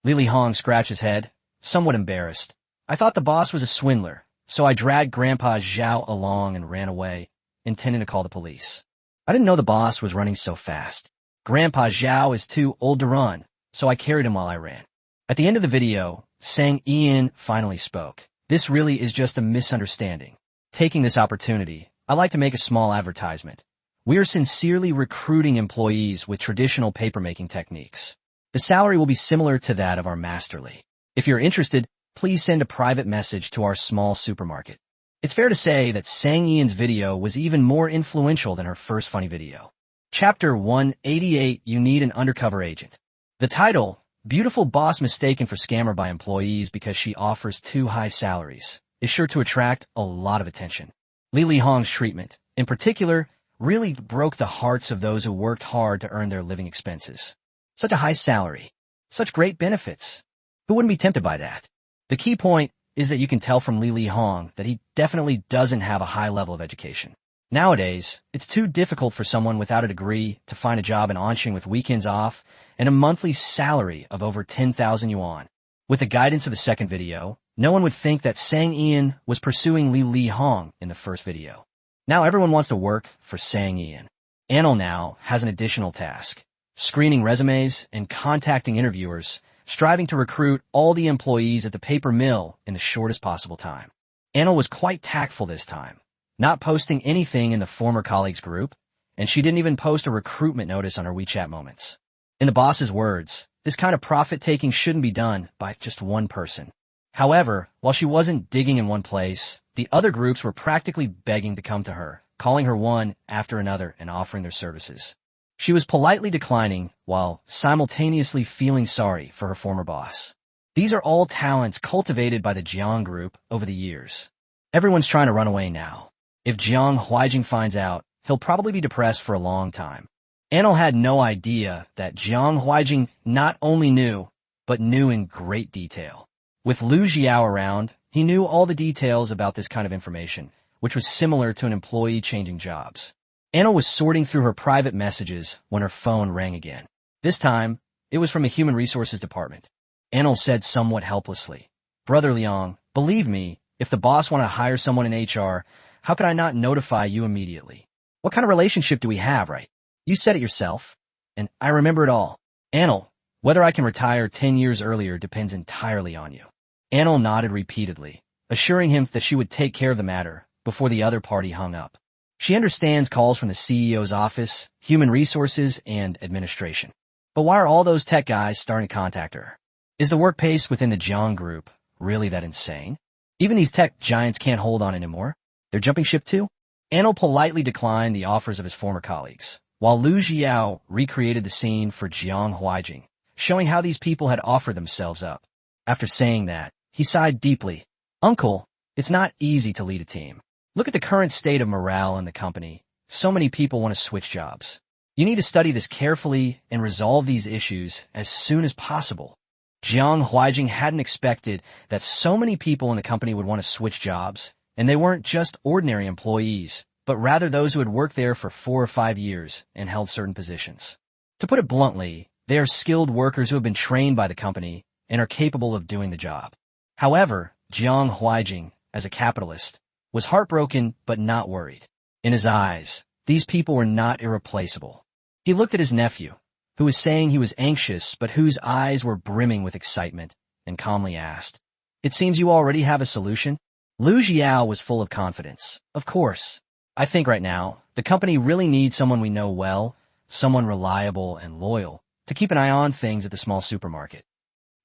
Li Hong scratched his head, somewhat embarrassed. I thought the boss was a swindler, so I dragged Grandpa Zhao along and ran away, intending to call the police. I didn't know the boss was running so fast. Grandpa Zhao is too old to run, so I carried him while I ran. At the end of the video, Sang Ian finally spoke. This really is just a misunderstanding. Taking this opportunity, I'd like to make a small advertisement. We are sincerely recruiting employees with traditional papermaking techniques. The salary will be similar to that of our masterly. If you're interested, please send a private message to our small supermarket. It's fair to say that Sang Ian's video was even more influential than her first funny video. Chapter 188, You Need an Undercover Agent. The title, Beautiful Boss Mistaken for Scammer by Employees Because She Offers Too High Salaries, is sure to attract a lot of attention. Li Hong's treatment, in particular, really broke the hearts of those who worked hard to earn their living expenses. Such a high salary. Such great benefits. Who wouldn't be tempted by that? The key point is that you can tell from Li Hong that he definitely doesn't have a high level of education. Nowadays, it's too difficult for someone without a degree to find a job in Anqing with weekends off and a monthly salary of over 10,000 yuan. With the guidance of the second video, no one would think that Sang Ian was pursuing Li Hong in the first video. Now everyone wants to work for Sang Ian. Anil now has an additional task, screening resumes and contacting interviewers, striving to recruit all the employees at the paper mill in the shortest possible time. Anil was quite tactful this time, not posting anything in the former colleagues group, and she didn't even post a recruitment notice on her WeChat moments. In the boss's words, this kind of profit-taking shouldn't be done by just one person. However, while she wasn't digging in one place, the other groups were practically begging to come to her, calling her one after another and offering their services. She was politely declining while simultaneously feeling sorry for her former boss. These are all talents cultivated by the Jiang group over the years. Everyone's trying to run away now. If Jiang Huijing finds out, he'll probably be depressed for a long time. Anil had no idea that Jiang Huijing not only knew, but knew in great detail. With Lu Jiao around, he knew all the details about this kind of information, which was similar to an employee changing jobs. Anil was sorting through her private messages when her phone rang again. This time, it was from a human resources department. Anil said somewhat helplessly, "Brother Liang, believe me, if the boss wanted to hire someone in HR, how could I not notify you immediately? What kind of relationship do we have, right? You said it yourself, and I remember it all. Anil, whether I can retire 10 years earlier depends entirely on you." Anil nodded repeatedly, assuring him that she would take care of the matter before the other party hung up. She understands calls from the CEO's office, human resources, and administration. But why are all those tech guys starting to contact her? Is the work pace within the Jiang group really that insane? Even these tech giants can't hold on anymore. They're jumping ship too? Anil politely declined the offers of his former colleagues, while Lu Jiao recreated the scene for Jiang Huijing, showing how these people had offered themselves up. After saying that, he sighed deeply. Uncle, it's not easy to lead a team. Look at the current state of morale in the company. So many people want to switch jobs. You need to study this carefully and resolve these issues as soon as possible. Jiang Huijing hadn't expected that so many people in the company would want to switch jobs, and they weren't just ordinary employees, but rather those who had worked there for 4 or 5 years and held certain positions. To put it bluntly, they are skilled workers who have been trained by the company and are capable of doing the job. However, Jiang Huijing, as a capitalist, was heartbroken but not worried. In his eyes, these people were not irreplaceable. He looked at his nephew, who was saying he was anxious but whose eyes were brimming with excitement, and calmly asked, "It seems you already have a solution?" Lu Jiao was full of confidence. Of course. I think right now, the company really needs someone we know well, someone reliable and loyal, to keep an eye on things at the small supermarket.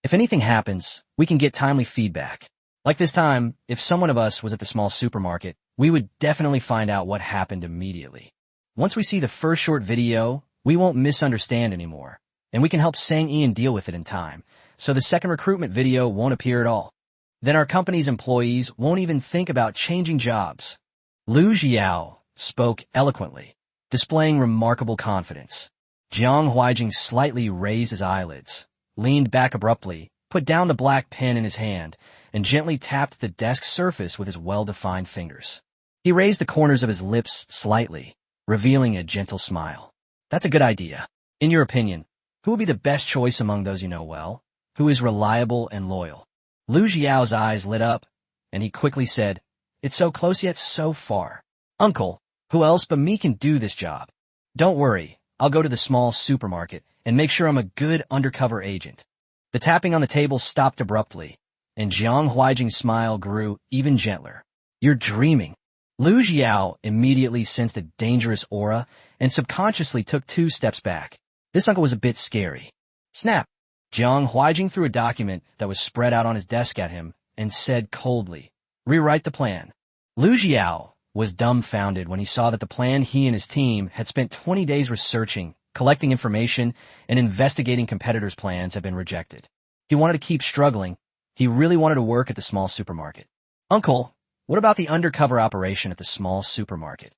If anything happens, we can get timely feedback. Like this time, if someone of us was at the small supermarket, we would definitely find out what happened immediately. Once we see the first short video, we won't misunderstand anymore, and we can help Sang Ian deal with it in time, so the second recruitment video won't appear at all. Then our company's employees won't even think about changing jobs. Lu Jiao spoke eloquently, displaying remarkable confidence. Jiang Huijing slightly raised his eyelids, leaned back abruptly, put down the black pen in his hand, and gently tapped the desk surface with his well-defined fingers. He raised the corners of his lips slightly, revealing a gentle smile. That's a good idea. In your opinion, who will be the best choice among those you know well? Who is reliable and loyal? Lu Jiao's eyes lit up, and he quickly said, "It's so close yet so far. Uncle, who else but me can do this job? Don't worry, I'll go to the small supermarket and make sure I'm a good undercover agent." The tapping on the table stopped abruptly, and Jiang Huijing's smile grew even gentler. "You're dreaming." Lu Jiao immediately sensed a dangerous aura and subconsciously took 2 steps back. This uncle was a bit scary. Snap! Jiang Huijing threw a document that was spread out on his desk at him and said coldly, "Rewrite the plan." Lu Jiao was dumbfounded when he saw that the plan he and his team had spent 20 days researching, collecting information, and investigating competitors' plans had been rejected. He wanted to keep struggling. He really wanted to work at the small supermarket. "Uncle, what about the undercover operation at the small supermarket?"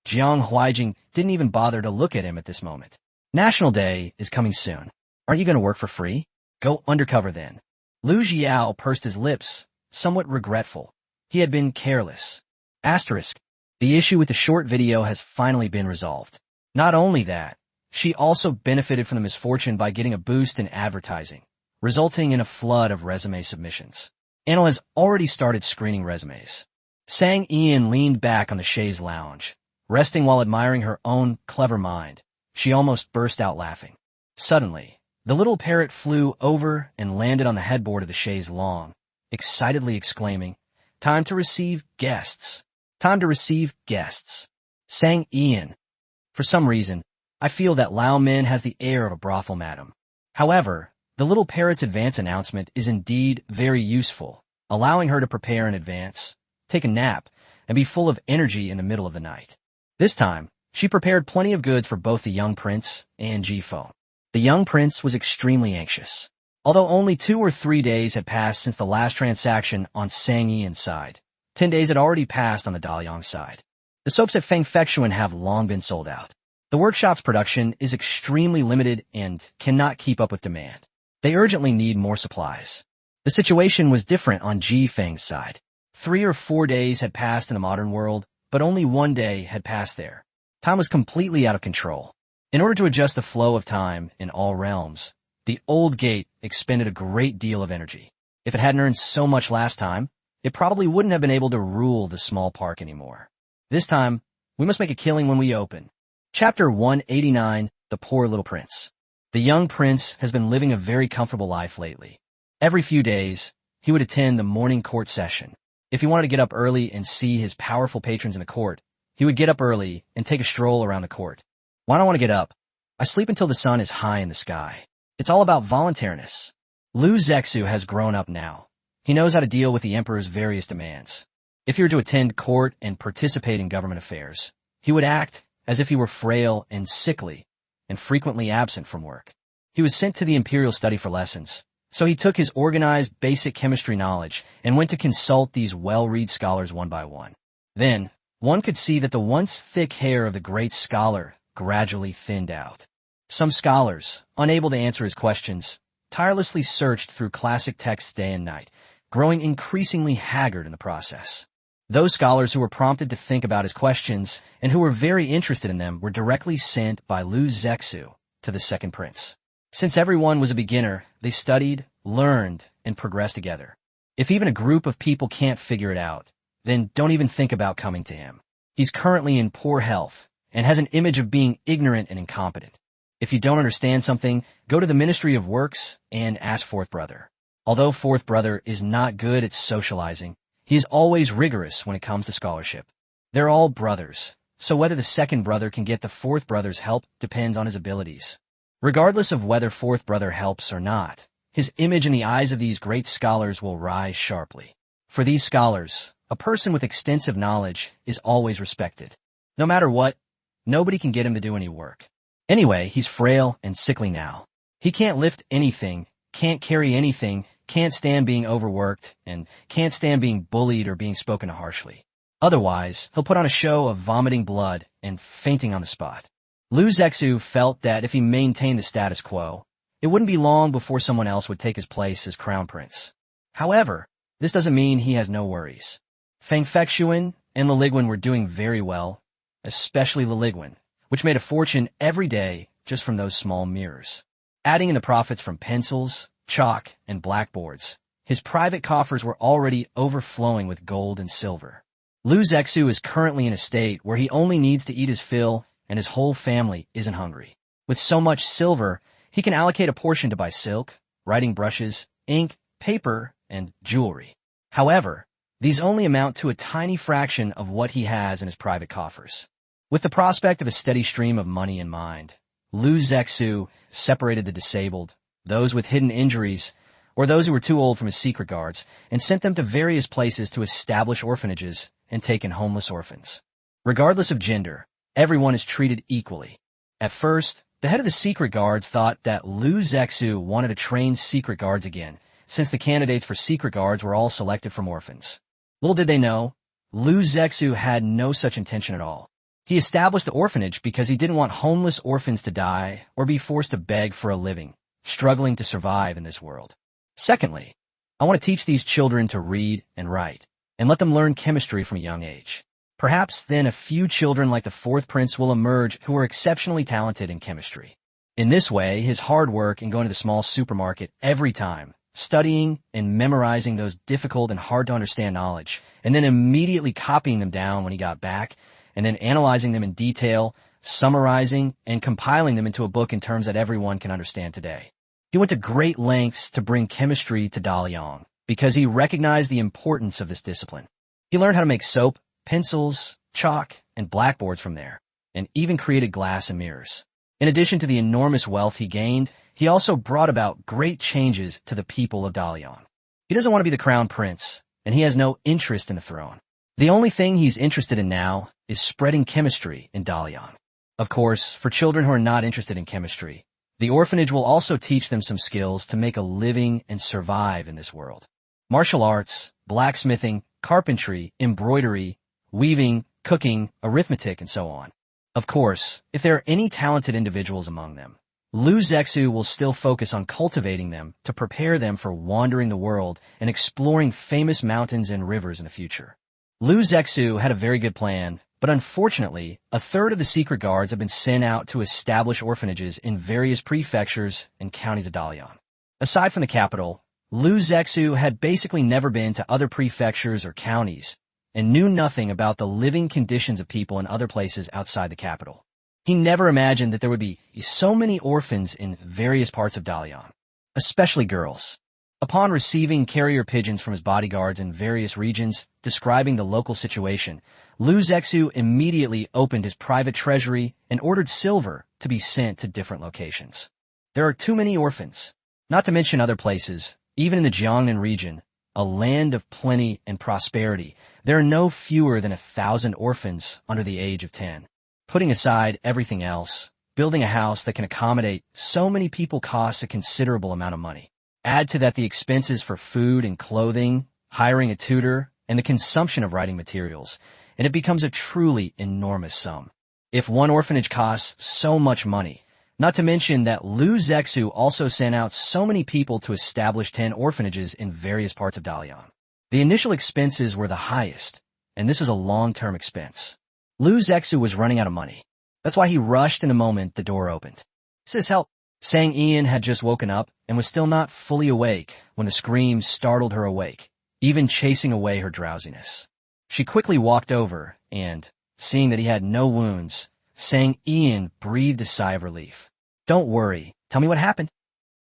Jiang Huijing didn't even bother to look at him at this moment. "National Day is coming soon. Aren't you going to work for free? Go undercover then." Lu Jiao pursed his lips, somewhat regretful. He had been careless. Asterisk. The issue with the short video has finally been resolved. Not only that, she also benefited from the misfortune by getting a boost in advertising, resulting in a flood of resume submissions. Anil has already started screening resumes. Sang Ian leaned back on the chaise lounge, resting while admiring her own clever mind. She almost burst out laughing. Suddenly, the little parrot flew over and landed on the headboard of the chaise longue, excitedly exclaiming, "Time to receive guests. Time to receive guests." Sang Ian. For some reason, I feel that Lao Min has the air of a brothel madam. However, the little parrot's advance announcement is indeed very useful, allowing her to prepare in advance, take a nap, and be full of energy in the middle of the night. This time, she prepared plenty of goods for both the young prince and Jifo. The young prince was extremely anxious. Although only 2 or 3 days had passed since the last transaction on Sang Ian's side, 10 days had already passed on the Daliang side. The soaps at Fengfectuan have long been sold out. The workshop's production is extremely limited and cannot keep up with demand. They urgently need more supplies. The situation was different on Ji Feng's side. 3 or 4 days had passed in the modern world, but only 1 day had passed there. Time was completely out of control. In order to adjust the flow of time in all realms, the old gate expended a great deal of energy. If it hadn't earned so much last time, it probably wouldn't have been able to rule the small park anymore. This time, we must make a killing when we open. Chapter 189, The Poor Little Prince. The young prince has been living a very comfortable life lately. Every few days, he would attend the morning court session. If he wanted to get up early and see his powerful patrons in the court, he would get up early and take a stroll around the court. Why don't I want to get up? I sleep until the sun is high in the sky. It's all about voluntariness. Lu Zexu has grown up now. He knows how to deal with the emperor's various demands. If he were to attend court and participate in government affairs, he would act as if he were frail and sickly and frequently absent from work. He was sent to the imperial study for lessons, so he took his organized basic chemistry knowledge and went to consult these well-read scholars one by one. Then, one could see that the once thick hair of the great scholar gradually thinned out. Some scholars, unable to answer his questions, tirelessly searched through classic texts day and night, growing increasingly haggard in the process. Those scholars who were prompted to think about his questions and who were very interested in them were directly sent by Lu Zexu to the second prince. Since everyone was a beginner, they studied, learned, and progressed together. If even a group of people can't figure it out, then don't even think about coming to him. He's currently in poor health and has an image of being ignorant and incompetent. If you don't understand something, go to the Ministry of Works and ask Fourth Brother. Although Fourth Brother is not good at socializing, he is always rigorous when it comes to scholarship. They're all brothers, so whether the second brother can get the fourth brother's help depends on his abilities. Regardless of whether Fourth Brother helps or not, his image in the eyes of these great scholars will rise sharply. For these scholars, a person with extensive knowledge is always respected. No matter what, nobody can get him to do any work. Anyway, he's frail and sickly now. He can't lift anything, can't carry anything, can't stand being overworked, and can't stand being bullied or being spoken to harshly. Otherwise, he'll put on a show of vomiting blood and fainting on the spot. Lu Zexu felt that if he maintained the status quo, it wouldn't be long before someone else would take his place as crown prince. However, this doesn't mean he has no worries. Feng Fexuan and Liliguan were doing very well, especially Liliguan, which made a fortune every day just from those small mirrors. Adding in the profits from pencils, chalk, and blackboards, his private coffers were already overflowing with gold and silver. Lu Zexu is currently in a state where he only needs to eat his fill and his whole family isn't hungry. With so much silver, he can allocate a portion to buy silk, writing brushes, ink, paper, and jewelry. However, these only amount to a tiny fraction of what he has in his private coffers. With the prospect of a steady stream of money in mind, Lu Zexu separated the disabled, those with hidden injuries, or those who were too old from his secret guards, and sent them to various places to establish orphanages and take in homeless orphans. Regardless of gender, everyone is treated equally. At first, the head of the secret guards thought that Lu Zexu wanted to train secret guards again, since the candidates for secret guards were all selected from orphans. Little did they know, Lu Zexu had no such intention at all. He established the orphanage because he didn't want homeless orphans to die or be forced to beg for a living, struggling to survive in this world. Secondly, I want to teach these children to read and write, and let them learn chemistry from a young age. Perhaps then a few children like the fourth prince will emerge who are exceptionally talented in chemistry. In this way, his hard work in going to the small supermarket every time, studying and memorizing those difficult and hard-to-understand knowledge, and then immediately copying them down when he got back, and then analyzing them in detail, summarizing, and compiling them into a book in terms that everyone can understand today. He went to great lengths to bring chemistry to Daliang because he recognized the importance of this discipline. He learned how to make soap, pencils, chalk, and blackboards from there, and even created glass and mirrors. In addition to the enormous wealth he gained, he also brought about great changes to the people of Daliang. He doesn't want to be the crown prince, and he has no interest in the throne. The only thing he's interested in now is spreading chemistry in Daliang. Of course, for children who are not interested in chemistry, the orphanage will also teach them some skills to make a living and survive in this world. Martial arts, blacksmithing, carpentry, embroidery, weaving, cooking, arithmetic, and so on. Of course, if there are any talented individuals among them, Lu Zexu will still focus on cultivating them to prepare them for wandering the world and exploring famous mountains and rivers in the future. Lu Zexu had a very good plan, but unfortunately, a third of the secret guards have been sent out to establish orphanages in various prefectures and counties of Dalian. Aside from the capital, Lu Zexu had basically never been to other prefectures or counties and knew nothing about the living conditions of people in other places outside the capital. He never imagined that there would be so many orphans in various parts of Dalian, especially girls. Upon receiving carrier pigeons from his bodyguards in various regions describing the local situation, Lu Zexu immediately opened his private treasury and ordered silver to be sent to different locations. There are too many orphans. Not to mention other places, even in the Jiangnan region, a land of plenty and prosperity. There are no fewer than 1,000 orphans under the age of 10. Putting aside everything else, building a house that can accommodate so many people costs a considerable amount of money. Add to that the expenses for food and clothing, hiring a tutor, and the consumption of writing materials, and it becomes a truly enormous sum. If one orphanage costs so much money, not to mention that Liu Zexu also sent out so many people to establish 10 orphanages in various parts of Dalian. The initial expenses were the highest, and this was a long-term expense. Liu Zexu was running out of money. That's why he rushed in the moment the door opened. "Sis, help!" Sang Ian had just woken up and was still not fully awake when the scream startled her awake, even chasing away her drowsiness. She quickly walked over and, seeing that he had no wounds, Sang Ian breathed a sigh of relief. "Don't worry. Tell me what happened."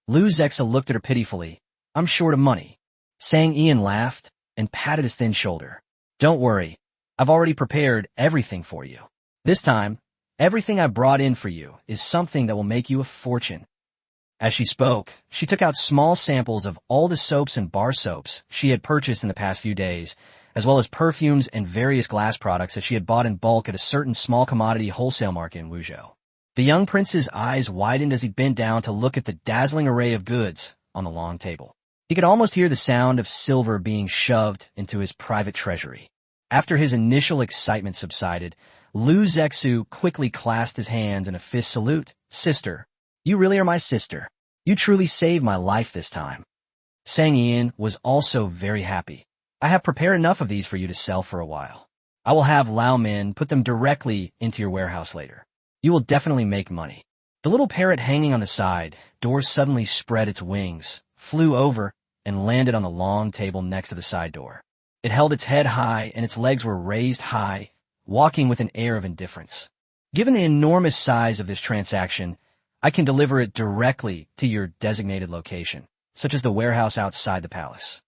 Liu Zexu looked at her pitifully. "I'm short of money." Sang Ian laughed and patted his thin shoulder. "Don't worry. I've already prepared everything for you. This time, everything I brought in for you is something that will make you a fortune." As she spoke, she took out small samples of all the soaps and bar soaps she had purchased in the past few days, as well as perfumes and various glass products that she had bought in bulk at a certain small commodity wholesale market in Wuzhou. The young prince's eyes widened as he bent down to look at the dazzling array of goods on the long table. He could almost hear the sound of silver being shoved into his private treasury. After his initial excitement subsided, Liu Zexu quickly clasped his hands in a fist salute. "Sister, you really are my sister. You truly saved my life this time." Sang Ian was also very happy. "I have prepared enough of these for you to sell for a while. I will have Lao Min put them directly into your warehouse later. You will definitely make money." The little parrot hanging on the side door suddenly spread its wings, flew over, and landed on the long table next to the side door. It held its head high and its legs were raised high, walking with an air of indifference. "Given the enormous size of this transaction, I can deliver it directly to your designated location, such as the warehouse outside the palace."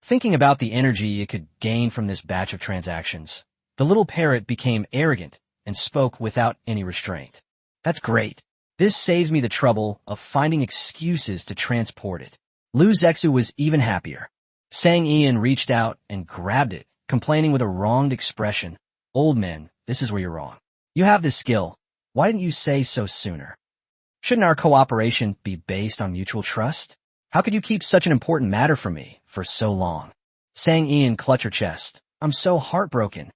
Thinking about the energy it could gain from this batch of transactions, the little parrot became arrogant and spoke without any restraint. "That's great. This saves me the trouble of finding excuses to transport it." Liu Zexu was even happier. Sang Ian reached out and grabbed it, complaining with a wronged expression. "Old man, this is where you're wrong. You have this skill. Why didn't you say so sooner? Shouldn't our cooperation be based on mutual trust? How could you keep such an important matter from me for so long?" Sang Ian clutched her chest. "I'm so heartbroken."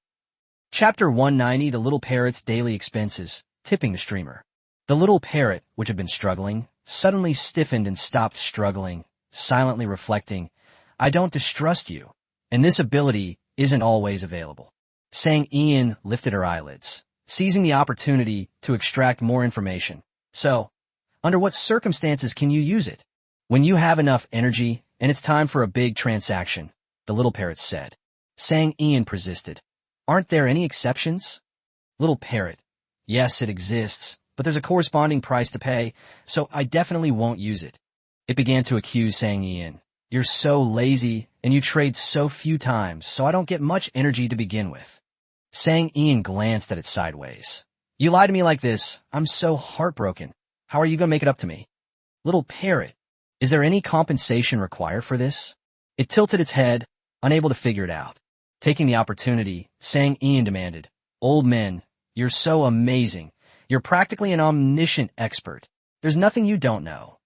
Chapter 190, The Little Parrot's Daily Expenses, Tipping the Streamer. The little parrot, which had been struggling, suddenly stiffened and stopped struggling, silently reflecting, "I don't distrust you, and this ability isn't always available." Sang Ian lifted her eyelids, seizing the opportunity to extract more information. "So, under what circumstances can you use it?" "When you have enough energy, and it's time for a big transaction," the little parrot said. Sang Ian persisted. "Aren't there any exceptions?" Little parrot, "Yes, it exists, but there's a corresponding price to pay, so I definitely won't use it." It began to accuse Sang Ian. "You're so lazy, and you trade so few times, so I don't get much energy to begin with." Sang Ian glanced at it sideways. "You lie to me like this, I'm so heartbroken. How are you going to make it up to me?" Little parrot, "Is there any compensation required for this?" It tilted its head, unable to figure it out. Taking the opportunity, Sang Ian demanded, "Old man, you're so amazing. You're practically an omniscient expert. There's nothing you don't know."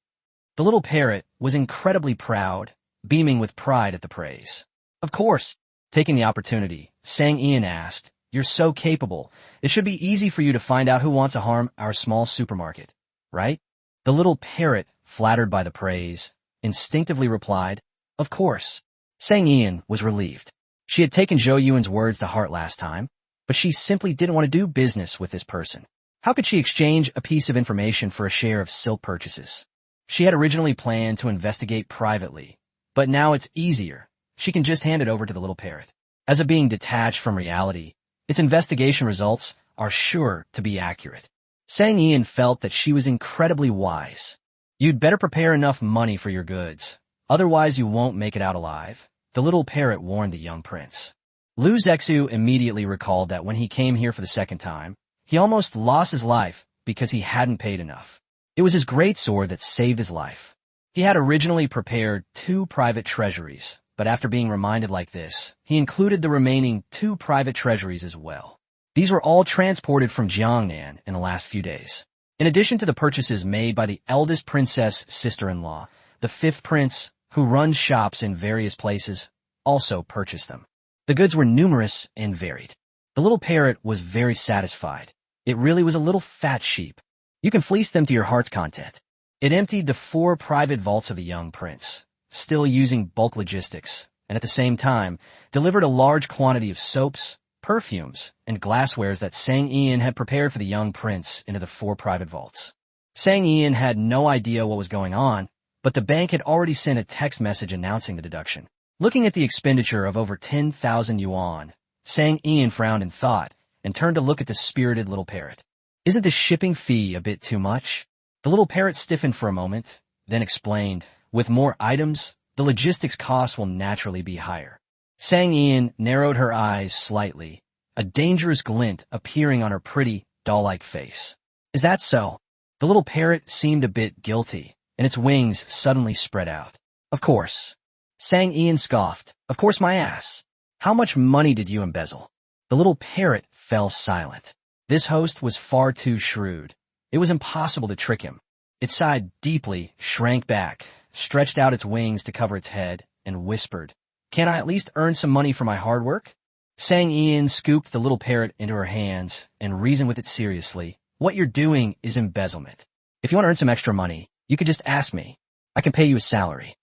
The little parrot was incredibly proud, beaming with pride at the praise. "Of course." Taking the opportunity, Sang Ian asked, "You're so capable. It should be easy for you to find out who wants to harm our small supermarket, right?" The little parrot, flattered by the praise, instinctively replied, "Of course." Sang Ian was relieved. She had taken Zhou Yuan's words to heart last time, but she simply didn't want to do business with this person. How could she exchange a piece of information for a share of silk purchases? She had originally planned to investigate privately, but now it's easier. She can just hand it over to the little parrot. As a being detached from reality, its investigation results are sure to be accurate. Sang Ian felt that she was incredibly wise. "You'd better prepare enough money for your goods, otherwise you won't make it out alive," the little parrot warned the young prince. Liu Zexu immediately recalled that when he came here for the second time, he almost lost his life because he hadn't paid enough. It was his great sword that saved his life. He had originally prepared 2 private treasuries, but after being reminded like this, he included the remaining 2 private treasuries as well. These were all transported from Jiangnan in the last few days. In addition to the purchases made by the eldest princess sister-in-law, the 5th prince, who runs shops in various places, also purchased them. The goods were numerous and varied. The little parrot was very satisfied. It really was a little fat sheep. You can fleece them to your heart's content. It emptied the 4 private vaults of the young prince, still using bulk logistics, and at the same time, delivered a large quantity of soaps, perfumes, and glasswares that Sang Ian had prepared for the young prince into the 4 private vaults. Sang Ian had no idea what was going on, but the bank had already sent a text message announcing the deduction. Looking at the expenditure of over 10,000 yuan, Sang Ian frowned in thought and turned to look at the spirited little parrot. Isn't the shipping fee a bit too much? The little parrot stiffened for a moment, then explained, with more items, the logistics costs will naturally be higher. Sang Ian narrowed her eyes slightly, a dangerous glint appearing on her pretty, doll-like face. Is that so? The little parrot seemed a bit guilty, and its wings suddenly spread out. Of course. Sang Ian scoffed. Of course my ass. How much money did you embezzle? The little parrot fell silent. This host was far too shrewd. It was impossible to trick him. It sighed deeply, shrank back, stretched out its wings to cover its head, and whispered, "Can I at least earn some money for my hard work?" Sang Ian scooped the little parrot into her hands and reasoned with it seriously. What you're doing is embezzlement. If you want to earn some extra money, you could just ask me. I can pay you a salary.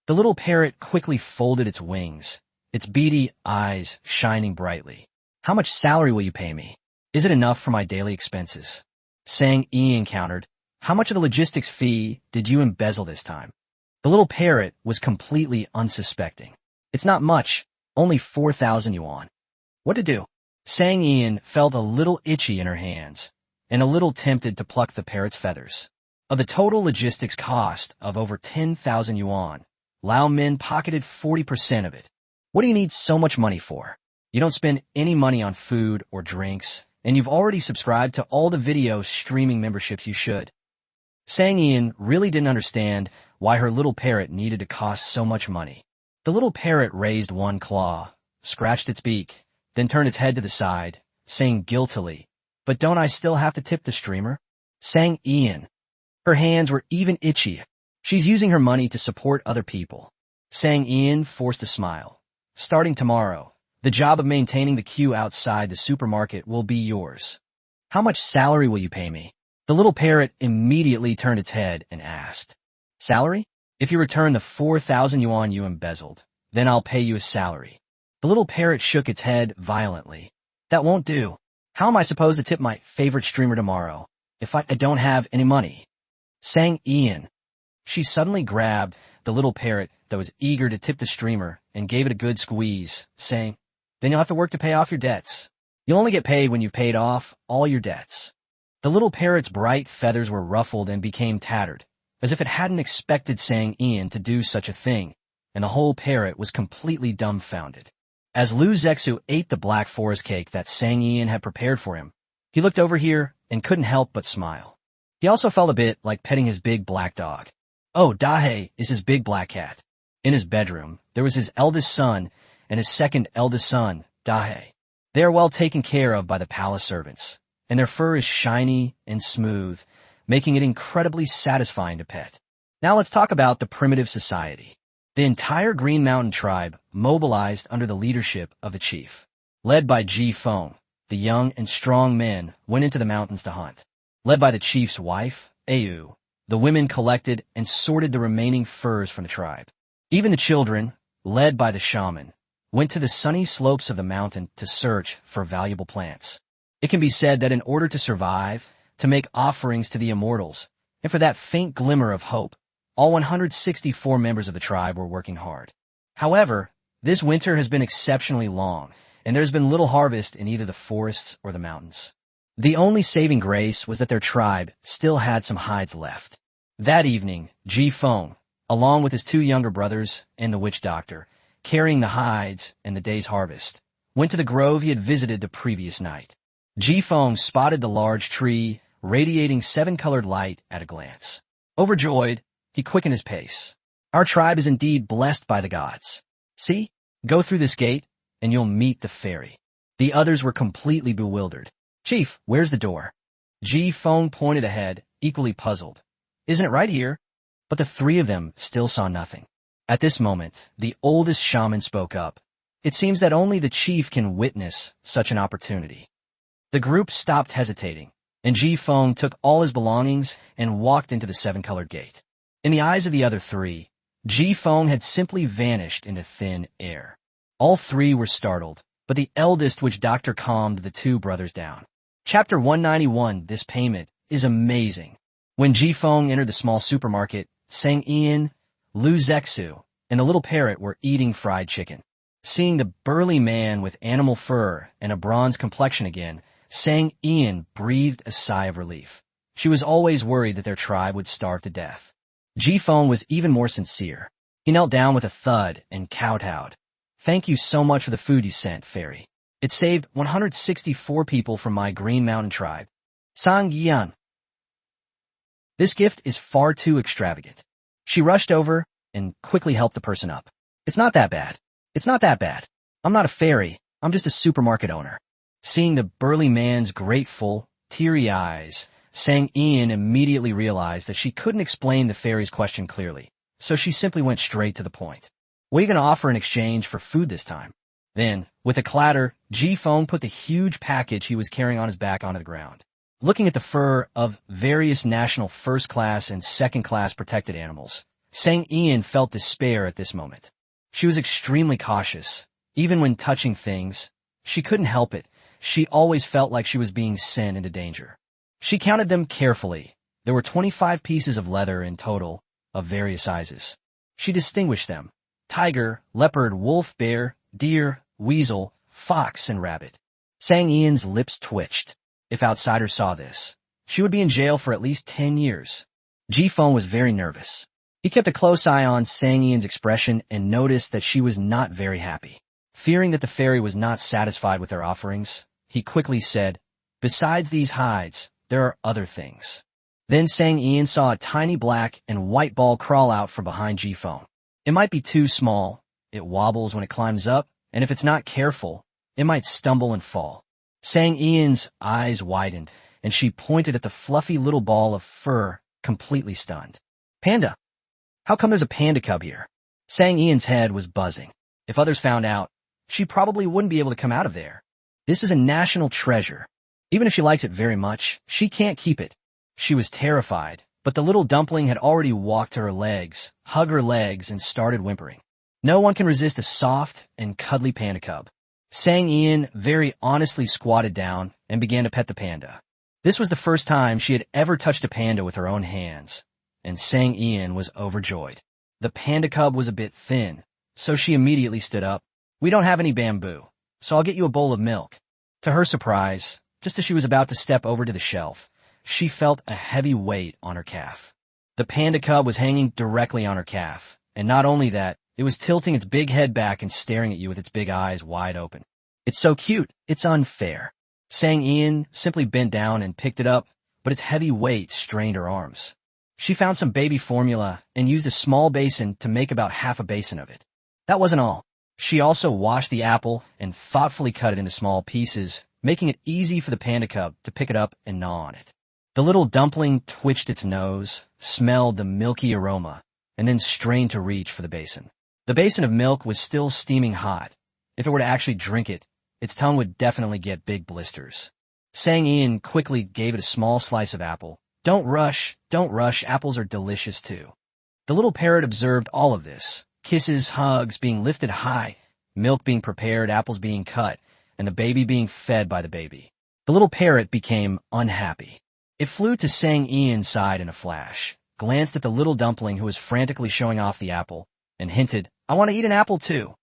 The little parrot quickly folded its wings, its beady eyes shining brightly. How much salary will you pay me? Is it enough for my daily expenses? Sang Ian countered. How much of the logistics fee did you embezzle this time? The little parrot was completely unsuspecting. It's not much, only 4,000 yuan. What to do? Sang Ian felt a little itchy in her hands, and a little tempted to pluck the parrot's feathers. Of the total logistics cost of over 10,000 yuan, Lao Min pocketed 40% of it. What do you need so much money for? You don't spend any money on food or drinks, and you've already subscribed to all the video streaming memberships you should. Sang Ian really didn't understand why her little parrot needed to cost so much money. The little parrot raised one claw, scratched its beak, then turned its head to the side, saying guiltily, "But don't I still have to tip the streamer?" Sang Ian. Her hands were even itchy. She's using her money to support other people. Sang Ian forced a smile. Starting tomorrow, the job of maintaining the queue outside the supermarket will be yours. How much salary will you pay me? The little parrot immediately turned its head and asked. Salary? If you return the 4,000 yuan you embezzled, then I'll pay you a salary. The little parrot shook its head violently. That won't do. How am I supposed to tip my favorite streamer tomorrow if I don't have any money? Sang Ian. She suddenly grabbed the little parrot that was eager to tip the streamer and gave it a good squeeze, saying, "Then you'll have to work to pay off your debts. You'll only get paid when you've paid off all your debts." The little parrot's bright feathers were ruffled and became tattered, as if it hadn't expected Sang Ian to do such a thing, and the whole parrot was completely dumbfounded. As Lu Zexu ate the black forest cake that Sang Ian had prepared for him, he looked over here and couldn't help but smile. He also felt a bit like petting his big black dog. Oh, Dahe is his big black cat. In his bedroom, there was his eldest son and his second eldest son, Dahe. They are well taken care of by the palace servants, and their fur is shiny and smooth, making it incredibly satisfying to pet. Now let's talk about the primitive society. The entire Green Mountain tribe mobilized under the leadership of the chief. Led by Ji Feng, the young and strong men went into the mountains to hunt. Led by the chief's wife, Au, the women collected and sorted the remaining furs from the tribe. Even the children, led by the shaman, went to the sunny slopes of the mountain to search for valuable plants. It can be said that in order to survive, to make offerings to the immortals, and for that faint glimmer of hope, all 164 members of the tribe were working hard. However, this winter has been exceptionally long, and there's been little harvest in either the forests or the mountains. The only saving grace was that their tribe still had some hides left. That evening, Ji Feng, along with his 2 younger brothers and the witch doctor, carrying the hides and the day's harvest, went to the grove he had visited the previous night. Ji Feng spotted the large tree, radiating 7-colored light at a glance. Overjoyed, he quickened his pace. Our tribe is indeed blessed by the gods. See? Go through this gate, and you'll meet the fairy. The others were completely bewildered. Chief, where's the door? Ji Feng pointed ahead, equally puzzled. Isn't it right here? But the three of them still saw nothing. At this moment, the oldest shaman spoke up. It seems that only the chief can witness such an opportunity. The group stopped hesitating, and Ji Feng took all his belongings and walked into the seven-colored gate. In the eyes of the other three, Ji Feng had simply vanished into thin air. All three were startled, but the eldest which Dr. calmed the two brothers down. Chapter 191, This payment is amazing. When Ji Feng entered the small supermarket, Sang Ian, Lu Zexu, and the little parrot were eating fried chicken. Seeing the burly man with animal fur and a bronze complexion again, Sang Ian breathed a sigh of relief. She was always worried that their tribe would starve to death. Ji Feng was even more sincere. He knelt down with a thud and kowtowed. Thank you so much for the food you sent, fairy. It saved 164 people from my Green Mountain tribe. Sang Yan. This gift is far too extravagant. She rushed over and quickly helped the person up. It's not that bad. It's not that bad. I'm not a fairy. I'm just a supermarket owner. Seeing the burly man's grateful, teary eyes, Sang Ian immediately realized that she couldn't explain the fairy's question clearly, so she simply went straight to the point. What are you going to offer in exchange for food this time? Then, with a clatter, Ji Feng put the huge package he was carrying on his back onto the ground. Looking at the fur of various national first-class and second-class protected animals, Sang Ian felt despair at this moment. She was extremely cautious. Even when touching things, she couldn't help it. She always felt like she was being sent into danger. She counted them carefully. There were 25 pieces of leather in total, of various sizes. She distinguished them: tiger, leopard, wolf, bear, deer, weasel, fox, and rabbit. Sang Ian's lips twitched. If outsiders saw this, she would be in jail for at least 10 years. Ji Feng was very nervous. He kept a close eye on Sang Ian's expression and noticed that she was not very happy. Fearing that the fairy was not satisfied with their offerings, he quickly said, "Besides these hides, there are other things." Then Sang Ian saw a tiny black and white ball crawl out from behind Ji Feng. It might be too small, it wobbles when it climbs up, and if it's not careful, it might stumble and fall. Sang Ian's eyes widened, and she pointed at the fluffy little ball of fur, completely stunned. Panda. How come there's a panda cub here? Sang Ian's head was buzzing. If others found out, she probably wouldn't be able to come out of there. This is a national treasure. Even if she likes it very much, she can't keep it. She was terrified, but the little dumpling had already walked to her legs, hugged her legs, and started whimpering. No one can resist a soft and cuddly panda cub. Sang Ian very honestly squatted down and began to pet the panda. This was the first time she had ever touched a panda with her own hands, and Sang Ian was overjoyed. The panda cub was a bit thin, so she immediately stood up. We don't have any bamboo, so I'll get you a bowl of milk. To her surprise, just as she was about to step over to the shelf, she felt a heavy weight on her calf. The panda cub was hanging directly on her calf, and not only that, it was tilting its big head back and staring at you with its big eyes wide open. It's so cute, it's unfair. Sang Ian simply bent down and picked it up, but its heavy weight strained her arms. She found some baby formula and used a small basin to make about half a basin of it. That wasn't all. She also washed the apple and thoughtfully cut it into small pieces, making it easy for the panda cub to pick it up and gnaw on it. The little dumpling twitched its nose, smelled the milky aroma, and then strained to reach for the basin. The basin of milk was still steaming hot. If it were to actually drink it, its tongue would definitely get big blisters. Sang Ian quickly gave it a small slice of apple. Don't rush, apples are delicious too. The little parrot observed all of this. Kisses, hugs, being lifted high, milk being prepared, apples being cut, and the baby being fed by the baby. The little parrot became unhappy. It flew to Sang Ian's side in a flash, glanced at the little dumpling who was frantically showing off the apple, and hinted, I want to eat an apple too.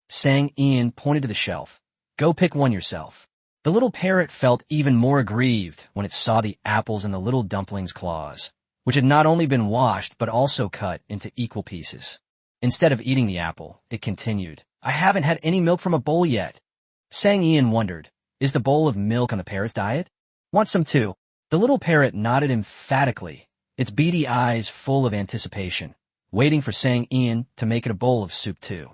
Sang Ian pointed to the shelf. Go pick one yourself. The little parrot felt even more aggrieved when it saw the apples in the little dumpling's claws, which had not only been washed but also cut into equal pieces. Instead of eating the apple, it continued, I haven't had any milk from a bowl yet. Sang Ian wondered, is the bowl of milk on the parrot's diet? Want some too? The little parrot nodded emphatically, its beady eyes full of anticipation, waiting for Sang Ian to make it a bowl of soup too.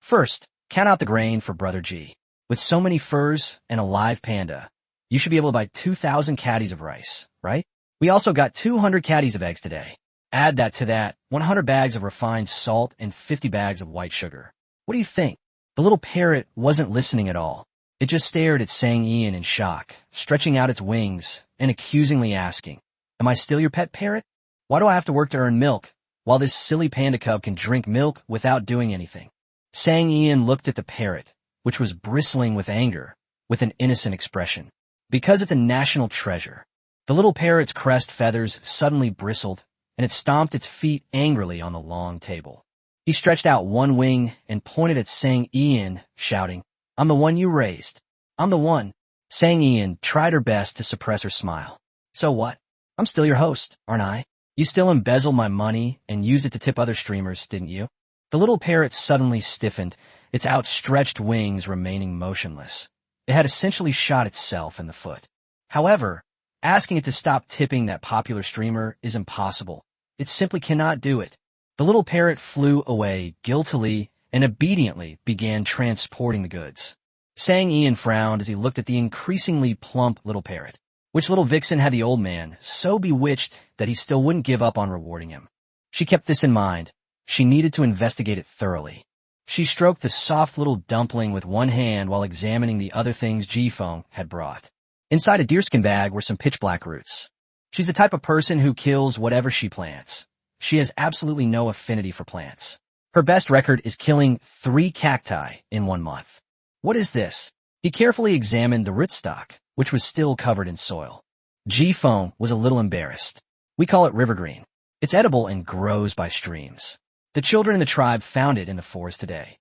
First, count out the grain for Brother G. With so many furs and a live panda, you should be able to buy 2,000 caddies of rice, right? We also got 200 caddies of eggs today. Add that to that, 100 bags of refined salt and 50 bags of white sugar. What do you think? The little parrot wasn't listening at all. It just stared at Sang Ian in shock, stretching out its wings and accusingly asking, "Am I still your pet parrot? Why do I have to work to earn milk, while this silly panda cub can drink milk without doing anything?" Sang Ian looked at the parrot, which was bristling with anger, with an innocent expression. Because it's a national treasure. The little parrot's crest feathers suddenly bristled, and it stomped its feet angrily on the long table. He stretched out one wing and pointed at Sang Ian, shouting, "I'm the one you raised. I'm the one." Sang Ian tried her best to suppress her smile. "So what? I'm still your host, aren't I? You still embezzled my money and used it to tip other streamers, didn't you?" The little parrot suddenly stiffened, its outstretched wings remaining motionless. It had essentially shot itself in the foot. However, asking it to stop tipping that popular streamer is impossible. It simply cannot do it. The little parrot flew away guiltily and obediently began transporting the goods. Sang Ian frowned as he looked at the increasingly plump little parrot. Which little vixen had the old man so bewitched that he still wouldn't give up on rewarding him? She kept this in mind. She needed to investigate it thoroughly. She stroked the soft little dumpling with one hand while examining the other things Jifeng had brought. Inside a deerskin bag were some pitch black roots. She's the type of person who kills whatever she plants. She has absolutely no affinity for plants. Her best record is killing 3 cacti in 1 month. What is this? He carefully examined the rootstock, which was still covered in soil. Jifeng was a little embarrassed. We call it rivergreen. It's edible and grows by streams. The children in the tribe found it in the forest today.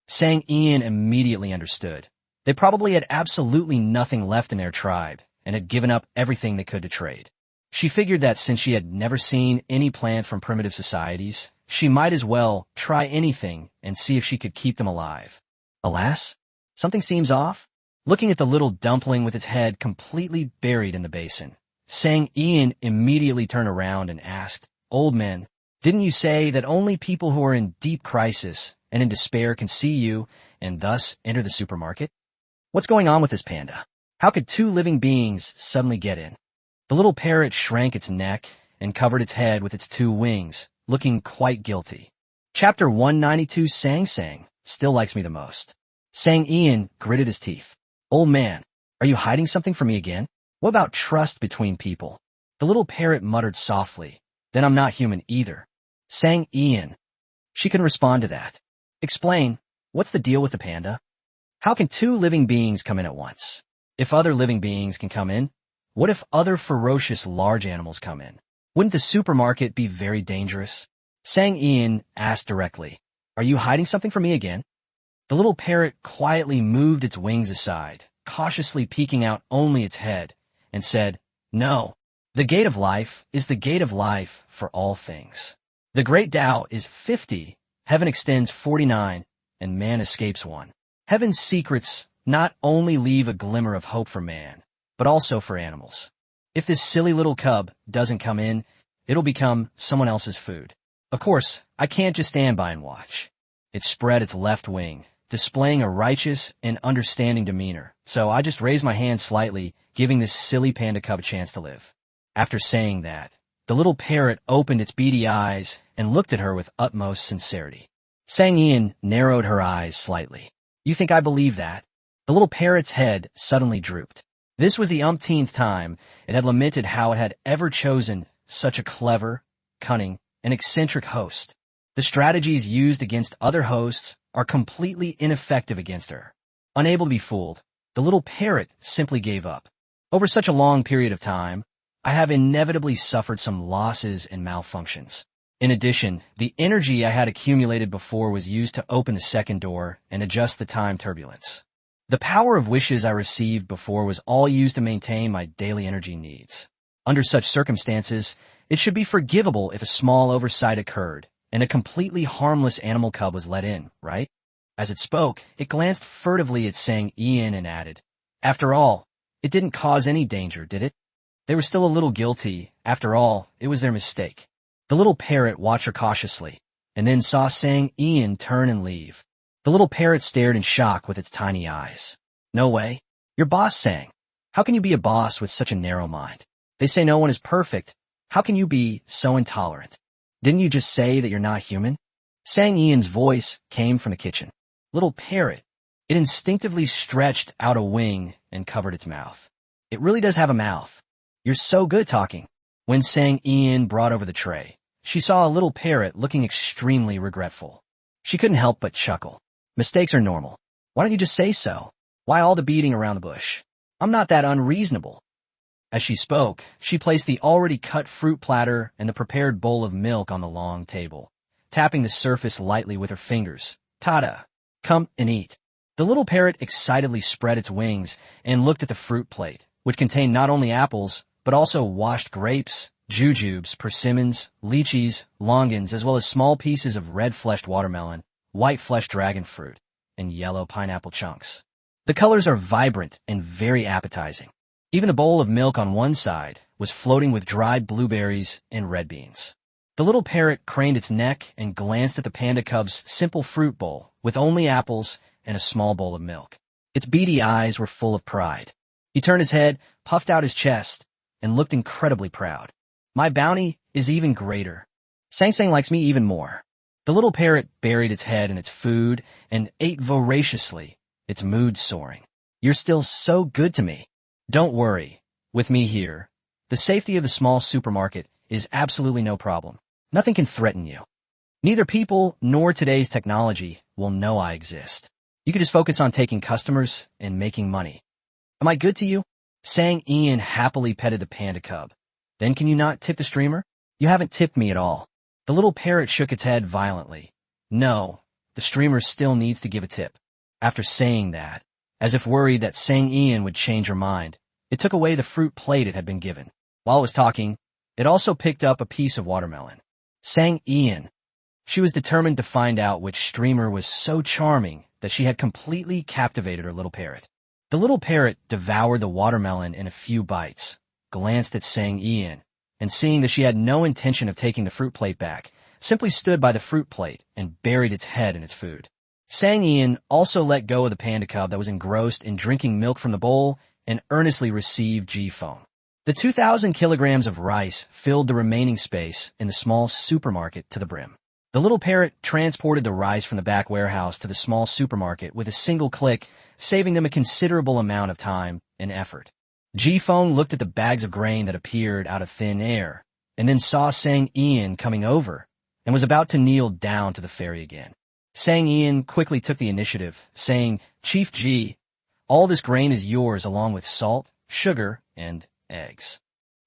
Sang Ian immediately understood. They probably had absolutely nothing left in their tribe and had given up everything they could to trade. She figured that since she had never seen any plant from primitive societies, she might as well try anything and see if she could keep them alive. Alas, something seems off. Looking at the little dumpling with its head completely buried in the basin, Sang Ian immediately turned around and asked, "Old man, didn't you say that only people who are in deep crisis and in despair can see you and thus enter the supermarket? What's going on with this panda? How could 2 living beings suddenly get in?" The little parrot shrank its neck and covered its head with its 2 wings, looking quite guilty. Chapter 192 Sang still likes me the most. Sang Ian gritted his teeth. "Old man, are you hiding something from me again? What about trust between people?" The little parrot muttered softly, "Then I'm not human either." Sang Ian. She couldn't respond to that. "Explain, what's the deal with the panda? How can 2 living beings come in at once? If other living beings can come in, what if other ferocious large animals come in? Wouldn't the supermarket be very dangerous?" Sang Ian asked directly, "Are you hiding something from me again?" The little parrot quietly moved its wings aside, cautiously peeking out only its head, and said, "No. The gate of life is the gate of life for all things. The great Tao is 50, heaven extends 49, and man escapes 1. Heaven's secrets not only leave a glimmer of hope for man, but also for animals. If this silly little cub doesn't come in, it'll become someone else's food. Of course, I can't just stand by and watch." It spread its left wing, displaying a righteous and understanding demeanor, so I just raised my hand slightly, giving this silly panda cub a chance to live. After saying that, the little parrot opened its beady eyes and looked at her with utmost sincerity. Sang Ian narrowed her eyes slightly. "You think I believe that?" The little parrot's head suddenly drooped. This was the umpteenth time it had lamented how it had ever chosen such a clever, cunning, and eccentric host. The strategies used against other hosts are completely ineffective against her. Unable to be fooled, the little parrot simply gave up. Over such a long period of time, I have inevitably suffered some losses and malfunctions. In addition, the energy I had accumulated before was used to open the second door and adjust the time turbulence. The power of wishes I received before was all used to maintain my daily energy needs. Under such circumstances, it should be forgivable if a small oversight occurred and a completely harmless animal cub was let in, right? As it spoke, it glanced furtively at Sang Ian and added, "After all, it didn't cause any danger, did it? They were still a little guilty. After all, it was their mistake." The little parrot watched her cautiously, and then saw Sang Ian turn and leave. The little parrot stared in shock with its tiny eyes. No way. Your boss sang. How can you be a boss with such a narrow mind? They say no one is perfect. How can you be so intolerant? Didn't you just say that you're not human? Sang Ian's voice came from the kitchen. Little parrot. It instinctively stretched out a wing and covered its mouth. It really does have a mouth. You're so good talking. When Sang Ian brought over the tray, she saw a little parrot looking extremely regretful. She couldn't help but chuckle. Mistakes are normal. Why don't you just say so? Why all the beating around the bush? I'm not that unreasonable. As she spoke, she placed the already cut fruit platter and the prepared bowl of milk on the long table, tapping the surface lightly with her fingers. Ta-da! Come and eat. The little parrot excitedly spread its wings and looked at the fruit plate, which contained not only apples, but also washed grapes, jujubes, persimmons, lychees, longans, as well as small pieces of red-fleshed watermelon, white-fleshed dragon fruit, and yellow pineapple chunks. The colors are vibrant and very appetizing. Even the bowl of milk on one side was floating with dried blueberries and red beans. The little parrot craned its neck and glanced at the panda cub's simple fruit bowl with only apples and a small bowl of milk. Its beady eyes were full of pride. He turned his head, puffed out his chest, and looked incredibly proud. My bounty is even greater. Sang Sang likes me even more. The little parrot buried its head in its food and ate voraciously, its mood soaring. You're still so good to me. Don't worry. With me here, the safety of the small supermarket is absolutely no problem. Nothing can threaten you. Neither people nor today's technology will know I exist. You can just focus on taking customers and making money. Am I good to you? Sang Ian happily petted the panda cub. Then can you not tip the streamer? You haven't tipped me at all. The little parrot shook its head violently. No, the streamer still needs to give a tip. After saying that, as if worried that Sang Ian would change her mind, it took away the fruit plate it had been given. While it was talking, it also picked up a piece of watermelon. Sang Ian. She was determined to find out which streamer was so charming that she had completely captivated her little parrot. The little parrot devoured the watermelon in a few bites, glanced at Sang Ian, and seeing that she had no intention of taking the fruit plate back, simply stood by the fruit plate and buried its head in its food. Sang Ian also let go of the panda cub that was engrossed in drinking milk from the bowl and earnestly received G-foam. The 2,000 kilograms of rice filled the remaining space in the small supermarket to the brim. The little parrot transported the rice from the back warehouse to the small supermarket with a single click, saving them a considerable amount of time and effort. G-Phone looked at the bags of grain that appeared out of thin air, and then saw Sang Ian coming over, and was about to kneel down to the ferry again. Sang Ian quickly took the initiative, saying, Chief G, all this grain is yours along with salt, sugar, and eggs.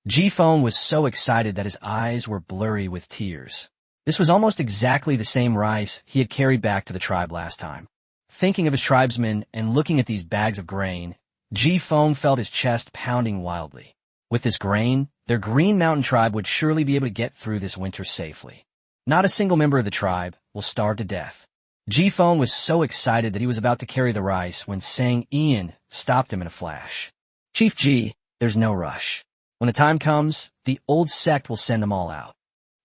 G-Phone was so excited that his eyes were blurry with tears. This was almost exactly the same rice he had carried back to the tribe last time. Thinking of his tribesmen and looking at these bags of grain, G-Phone felt his chest pounding wildly. With this grain, their Green Mountain tribe would surely be able to get through this winter safely. Not a single member of the tribe will starve to death. G-Phone was so excited that he was about to carry the rice when Sang Ian stopped him in a flash. Chief G, there's no rush. When the time comes, the old sect will send them all out.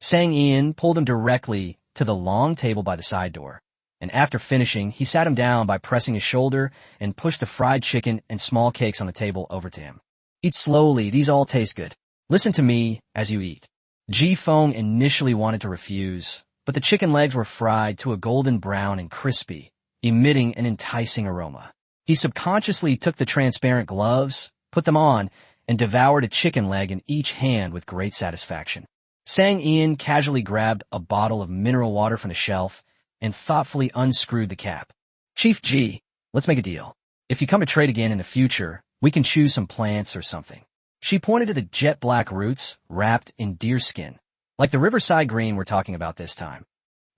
Sang Ian pulled him directly to the long table by the side door, and after finishing, he sat him down by pressing his shoulder and pushed the fried chicken and small cakes on the table over to him. Eat slowly, these all taste good. Listen to me as you eat. G-Phone initially wanted to refuse, but the chicken legs were fried to a golden brown and crispy, emitting an enticing aroma. He subconsciously took the transparent gloves, put them on, and devoured a chicken leg in each hand with great satisfaction. Sang Ian casually grabbed a bottle of mineral water from the shelf and thoughtfully unscrewed the cap. Chief G, let's make a deal. If you come to trade again in the future, we can choose some plants or something. She pointed to the jet black roots wrapped in deerskin, like the riverside green we're talking about this time.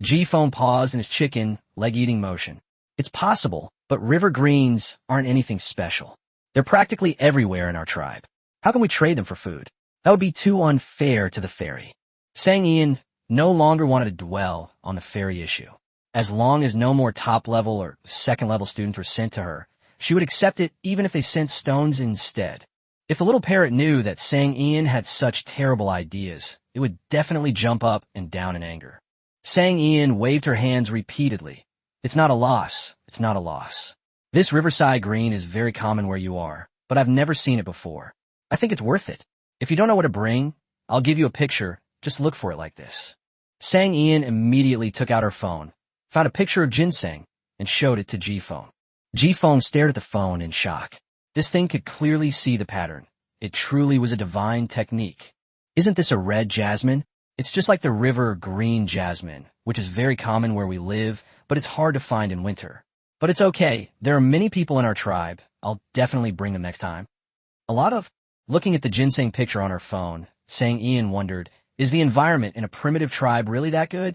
G-Phone paused in his chicken leg-eating motion. It's possible, but river greens aren't anything special. They're practically everywhere in our tribe. How can we trade them for food? That would be too unfair to the fairy. Sang Ian no longer wanted to dwell on the fairy issue. As long as no more top-level or second-level students were sent to her, she would accept it even if they sent stones instead. If the little parrot knew that Sang Ian had such terrible ideas, it would definitely jump up and down in anger. Sang Ian waved her hands repeatedly, It's not a loss. It's not a loss. This riverside green is very common where you are, but I've never seen it before. I think it's worth it. If you don't know what to bring, I'll give you a picture. Just look for it like this. Sang Ian immediately took out her phone, found a picture of ginseng, and showed it to G-Phone. G-Phone stared at the phone in shock. This thing could clearly see the pattern. It truly was a divine technique. Isn't this a red jasmine? It's just like the river green jasmine, which is very common where we live, but it's hard to find in winter. But it's okay. There are many people in our tribe. I'll definitely bring them next time. Looking at the ginseng picture on her phone, Sang Ian wondered, is the environment in a primitive tribe really that good?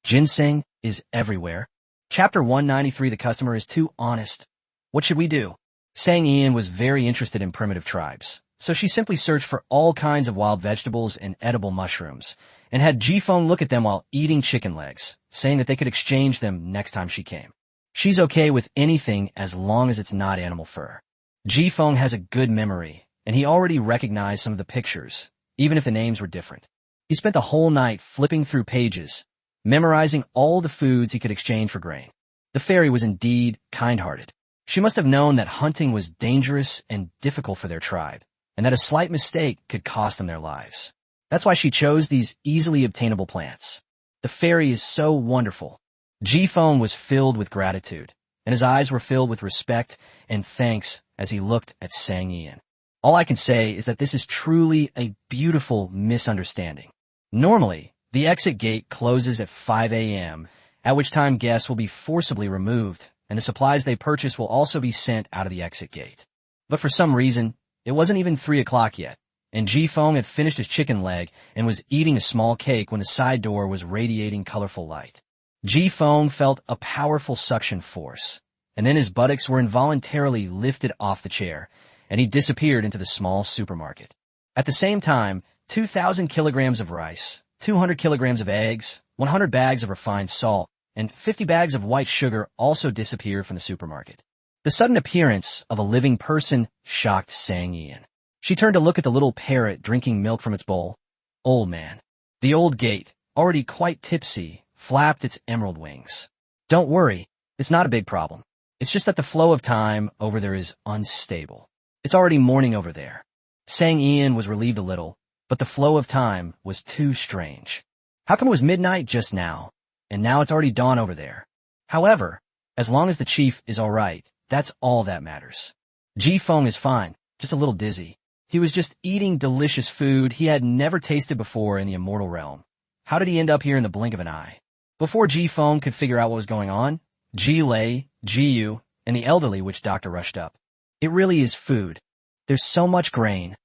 Ginseng is everywhere. Chapter 193, the customer is too honest. What should we do? Sang Ian was very interested in primitive tribes, so she simply searched for all kinds of wild vegetables and edible mushrooms, and had G-Phone look at them while eating chicken legs, saying that they could exchange them next time she came. She's okay with anything as long as it's not animal fur. G-Phone has a good memory, and he already recognized some of the pictures, even if the names were different. He spent the whole night flipping through pages, memorizing all the foods he could exchange for grain. The fairy was indeed kind-hearted. She must have known that hunting was dangerous and difficult for their tribe, and that a slight mistake could cost them their lives. That's why she chose these easily obtainable plants. The fairy is so wonderful. G-Phone was filled with gratitude, and his eyes were filled with respect and thanks as he looked at Sang Ian. All I can say is that this is truly a beautiful misunderstanding. Normally, the exit gate closes at 5 a.m., at which time guests will be forcibly removed, and the supplies they purchase will also be sent out of the exit gate. But for some reason, it wasn't even 3 o'clock yet, and G-Phone had finished his chicken leg and was eating a small cake when the side door was radiating colorful light. G-Phone felt a powerful suction force, and then his buttocks were involuntarily lifted off the chair, and he disappeared into the small supermarket. At the same time, 2,000 kilograms of rice, 200 kilograms of eggs, 100 bags of refined salt, and 50 bags of white sugar also disappeared from the supermarket. The sudden appearance of a living person shocked Sang Ian. She turned to look at the little parrot drinking milk from its bowl. Old man. The old gate, already quite tipsy, flapped its emerald wings. Don't worry, it's not a big problem. It's just that the flow of time over there is unstable. It's already morning over there. Sang Ian was relieved a little, but the flow of time was too strange. How come it was midnight just now, and now it's already dawn over there? However, as long as the chief is all right, that's all that matters. G-Phone is fine, just a little dizzy. He was just eating delicious food he had never tasted before in the immortal realm. How did he end up here in the blink of an eye? Before G-Phone could figure out what was going on, G-Lay, G-U, and the elderly witch doctor rushed up. It really is food. There's so much grain.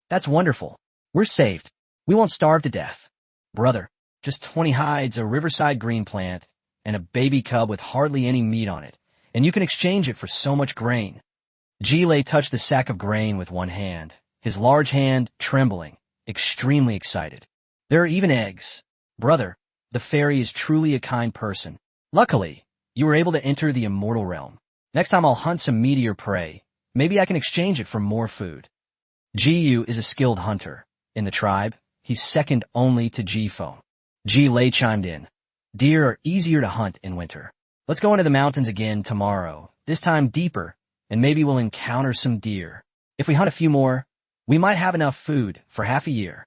That's wonderful. We're saved. We won't starve to death. Brother, just 20 hides, a riverside green plant, and a baby cub with hardly any meat on it, and you can exchange it for so much grain. G-Lay touched the sack of grain with one hand, his large hand trembling, extremely excited. There are even eggs. Brother, the fairy is truly a kind person. Luckily, you were able to enter the immortal realm. Next time I'll hunt some meteor prey. Maybe I can exchange it for more food. G-U is a skilled hunter. In the tribe, he's second only to G-Phone. G-Lay chimed in. Deer are easier to hunt in winter. Let's go into the mountains again tomorrow, this time deeper, and maybe we'll encounter some deer. If we hunt a few more, we might have enough food for half a year.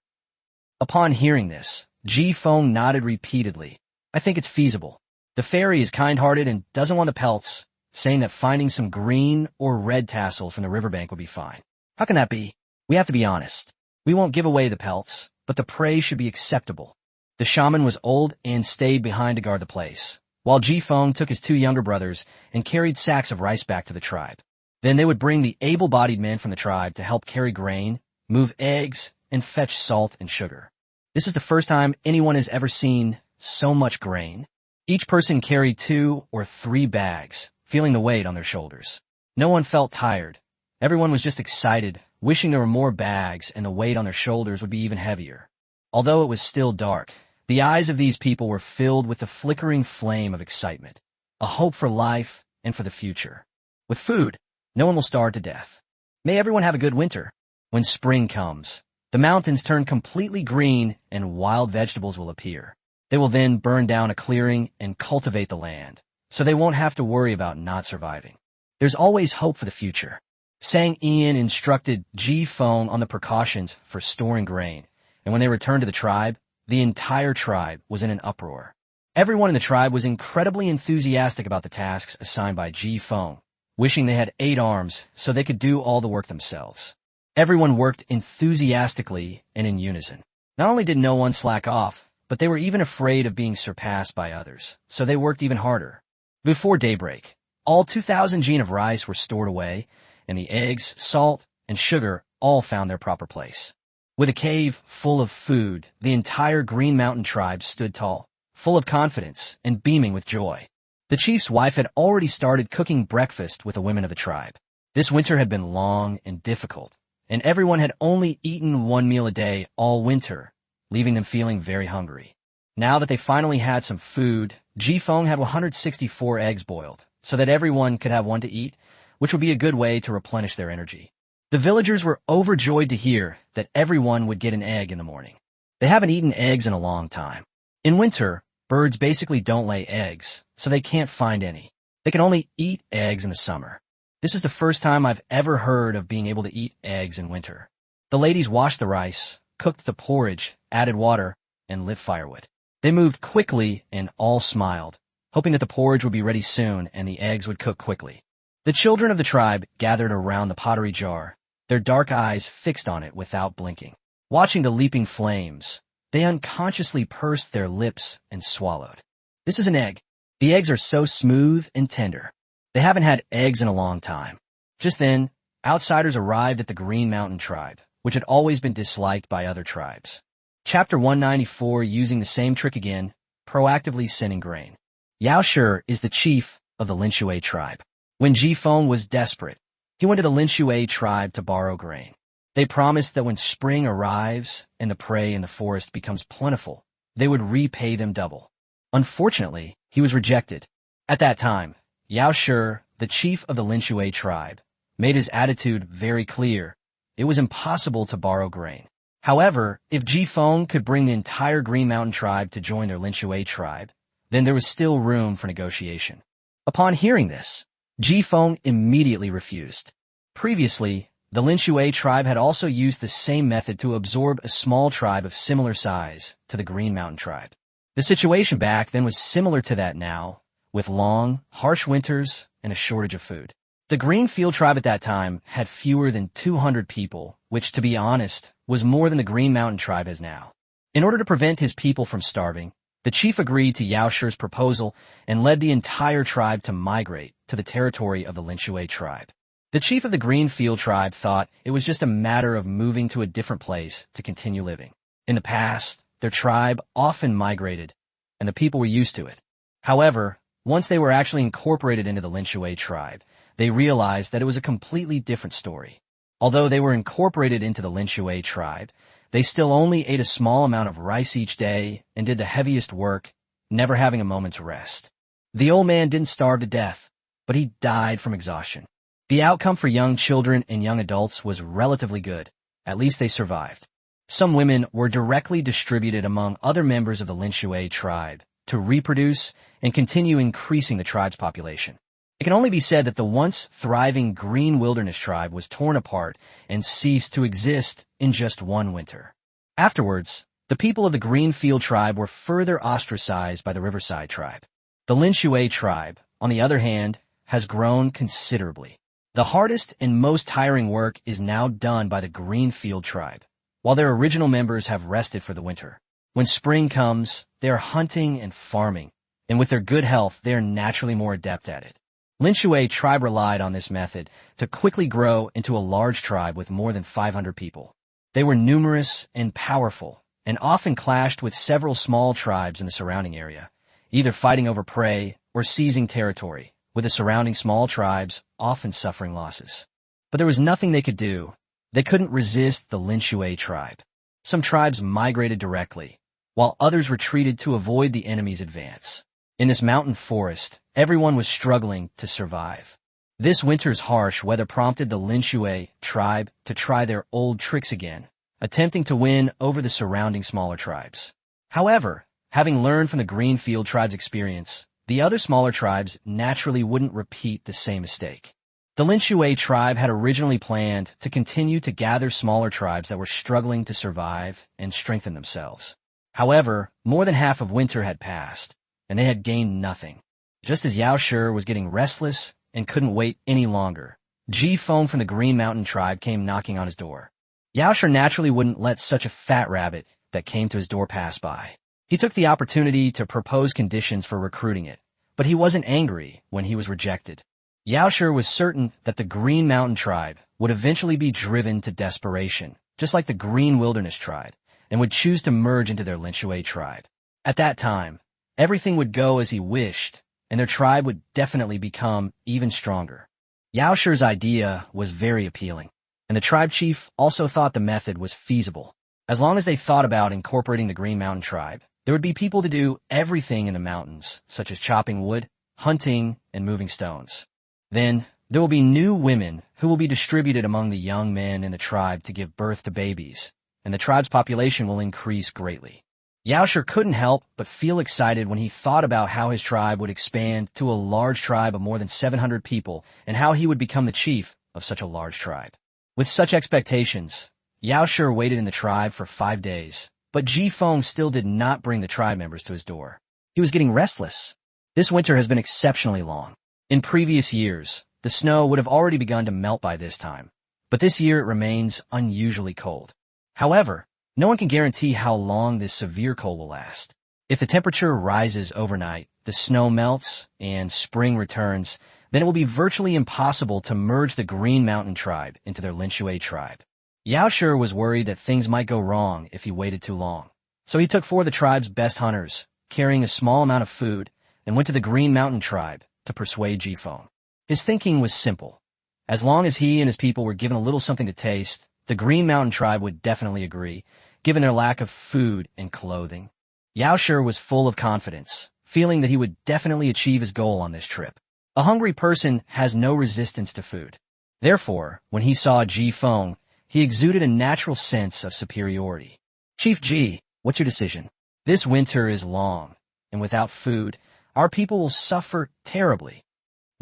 Upon hearing this, G-Phone nodded repeatedly. I think it's feasible. The fairy is kind-hearted and doesn't want the pelts, saying that finding some green or red tassels from the riverbank would be fine. How can that be? We have to be honest. We won't give away the pelts, but the prey should be acceptable. The shaman was old and stayed behind to guard the place, while G-Phone took his 2 younger brothers and carried sacks of rice back to the tribe. Then they would bring the able-bodied men from the tribe to help carry grain, move eggs, and fetch salt and sugar. This is the first time anyone has ever seen so much grain. Each person carried 2 or 3 bags, feeling the weight on their shoulders. No one felt tired. Everyone was just excited, wishing there were more bags and the weight on their shoulders would be even heavier. Although it was still dark, the eyes of these people were filled with the flickering flame of excitement, a hope for life and for the future. With food, no one will starve to death. May everyone have a good winter. When spring comes, the mountains turn completely green and wild vegetables will appear. They will then burn down a clearing and cultivate the land, so they won't have to worry about not surviving. There's always hope for the future. Sang Ian instructed Ji Feng on the precautions for storing grain, and when they returned to the tribe, the entire tribe was in an uproar. Everyone in the tribe was incredibly enthusiastic about the tasks assigned by Ji Feng, wishing they had 8 arms so they could do all the work themselves. Everyone worked enthusiastically and in unison. Not only did no one slack off, but they were even afraid of being surpassed by others, so they worked even harder. Before daybreak, all 2,000 jin of rice were stored away, and the eggs, salt, and sugar all found their proper place. With a cave full of food, the entire Green Mountain tribe stood tall, full of confidence and beaming with joy. The chief's wife had already started cooking breakfast with the women of the tribe. This winter had been long and difficult, and everyone had only eaten 1 meal a day all winter, leaving them feeling very hungry. Now that they finally had some food, Ji Feng had 164 eggs boiled, so that everyone could have one to eat, which would be a good way to replenish their energy. The villagers were overjoyed to hear that everyone would get an egg in the morning. They haven't eaten eggs in a long time. In winter, birds basically don't lay eggs, so they can't find any. They can only eat eggs in the summer. This is the first time I've ever heard of being able to eat eggs in winter. The ladies washed the rice, cooked the porridge, added water, and lit firewood. They moved quickly and all smiled, hoping that the porridge would be ready soon and the eggs would cook quickly. The children of the tribe gathered around the pottery jar, their dark eyes fixed on it without blinking. Watching the leaping flames, they unconsciously pursed their lips and swallowed. This is an egg. The eggs are so smooth and tender. They haven't had eggs in a long time. Just then, outsiders arrived at the Green Mountain tribe, which had always been disliked by other tribes. Chapter 194, using the same trick again, proactively sending grain. Yao Shi is the chief of the Linshui tribe. When Ji Feng was desperate, he went to the Linshui tribe to borrow grain. They promised that when spring arrives and the prey in the forest becomes plentiful, they would repay them double. Unfortunately, he was rejected. At that time, Yao Shi, the chief of the Linshui tribe, made his attitude very clear. It was impossible to borrow grain. However, if Ji Feng could bring the entire Green Mountain tribe to join their Linshui tribe, then there was still room for negotiation. Upon hearing this, Ji Feng immediately refused. Previously, the Linshui tribe had also used the same method to absorb a small tribe of similar size to the Green Mountain tribe. The situation back then was similar to that now, with long, harsh winters and a shortage of food. The Greenfield tribe at that time had fewer than 200 people, which, to be honest, was more than the Green Mountain tribe has now. In order to prevent his people from starving, the chief agreed to Yao Shi's proposal and led the entire tribe to migrate to the territory of the Linshui tribe. The chief of the Greenfield tribe thought it was just a matter of moving to a different place to continue living. In the past, their tribe often migrated, and the people were used to it. However, once they were actually incorporated into the Linshui tribe, they realized that it was a completely different story. Although they were incorporated into the Linshui tribe, they still only ate a small amount of rice each day and did the heaviest work, never having a moment's rest. The old man didn't starve to death, but he died from exhaustion. The outcome for young children and young adults was relatively good. At least they survived. Some women were directly distributed among other members of the Linshui tribe to reproduce and continue increasing the tribe's population. It can only be said that the once thriving Green Wilderness tribe was torn apart and ceased to exist in just one winter. Afterwards, the people of the Greenfield tribe were further ostracized by the Riverside tribe. The Linshui tribe, on the other hand, has grown considerably. The hardest and most tiring work is now done by the Greenfield tribe, while their original members have rested for the winter. When spring comes, they are hunting and farming, and with their good health, they are naturally more adept at it. Linshui tribe relied on this method to quickly grow into a large tribe with more than 500 people. They were numerous and powerful, and often clashed with several small tribes in the surrounding area, either fighting over prey or seizing territory, with the surrounding small tribes often suffering losses. But there was nothing they could do. They couldn't resist the Linshui tribe. Some tribes migrated directly, while others retreated to avoid the enemy's advance. In this mountain forest, everyone was struggling to survive. This winter's harsh weather prompted the Linshui tribe to try their old tricks again, attempting to win over the surrounding smaller tribes. However, having learned from the Greenfield tribe's experience, the other smaller tribes naturally wouldn't repeat the same mistake. The Linshui tribe had originally planned to continue to gather smaller tribes that were struggling to survive and strengthen themselves. However, more than half of winter had passed, and they had gained nothing. Just as Yao Shi was getting restless and couldn't wait any longer, Ji Feng from the Green Mountain tribe came knocking on his door. Yao Shi naturally wouldn't let such a fat rabbit that came to his door pass by. He took the opportunity to propose conditions for recruiting it, but he wasn't angry when he was rejected. Yao Shi was certain that the Green Mountain tribe would eventually be driven to desperation, just like the Green Wilderness tribe, and would choose to merge into their Linshui tribe. At that time, everything would go as he wished, and their tribe would definitely become even stronger. Yao Shi's idea was very appealing, and the tribe chief also thought the method was feasible. As long as they thought about incorporating the Green Mountain tribe, there would be people to do everything in the mountains, such as chopping wood, hunting, and moving stones. Then, there will be new women who will be distributed among the young men in the tribe to give birth to babies, and the tribe's population will increase greatly. Yao Shi couldn't help but feel excited when he thought about how his tribe would expand to a large tribe of more than 700 people and how he would become the chief of such a large tribe. With such expectations, Yao Shi waited in the tribe for 5 days, but Ji Feng still did not bring the tribe members to his door. He was getting restless. This winter has been exceptionally long. In previous years, the snow would have already begun to melt by this time, but this year it remains unusually cold. However, no one can guarantee how long this severe cold will last. If the temperature rises overnight, the snow melts, and spring returns, then it will be virtually impossible to merge the Green Mountain tribe into their Linshui tribe. Yao Shi was worried that things might go wrong if he waited too long. So he took 4 of the tribe's best hunters, carrying a small amount of food, and went to the Green Mountain tribe to persuade Ji Feng. His thinking was simple. As long as he and his people were given a little something to taste, the Green Mountain tribe would definitely agree, given their lack of food and clothing. Yao Shi was full of confidence, feeling that he would definitely achieve his goal on this trip. A hungry person has no resistance to food. Therefore, when he saw Ji Feng, he exuded a natural sense of superiority. Chief Ji, what's your decision? This winter is long, and without food, our people will suffer terribly.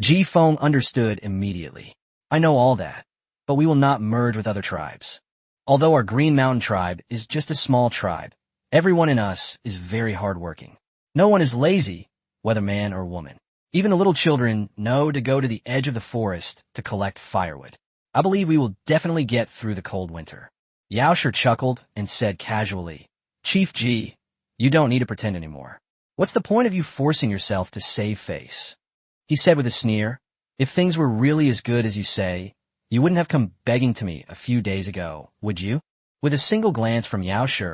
Ji Feng understood immediately. I know all that, but we will not merge with other tribes. Although our Green Mountain tribe is just a small tribe, everyone in us is very hardworking. No one is lazy, whether man or woman. Even the little children know to go to the edge of the forest to collect firewood. I believe we will definitely get through the cold winter. Yao Shi chuckled and said casually, Chief Ji, you don't need to pretend anymore. What's the point of you forcing yourself to save face? He said with a sneer, if things were really as good as you say, you wouldn't have come begging to me a few days ago, would you? With a single glance from Yao Shi,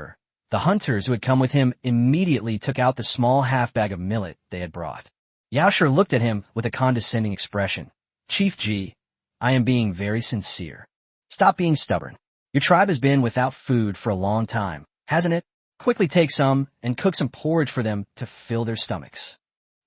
the hunters who had come with him immediately took out the small half bag of millet they had brought. Yao Shi looked at him with a condescending expression. Chief Ji, I am being very sincere. Stop being stubborn. Your tribe has been without food for a long time, hasn't it? Quickly take some and cook some porridge for them to fill their stomachs.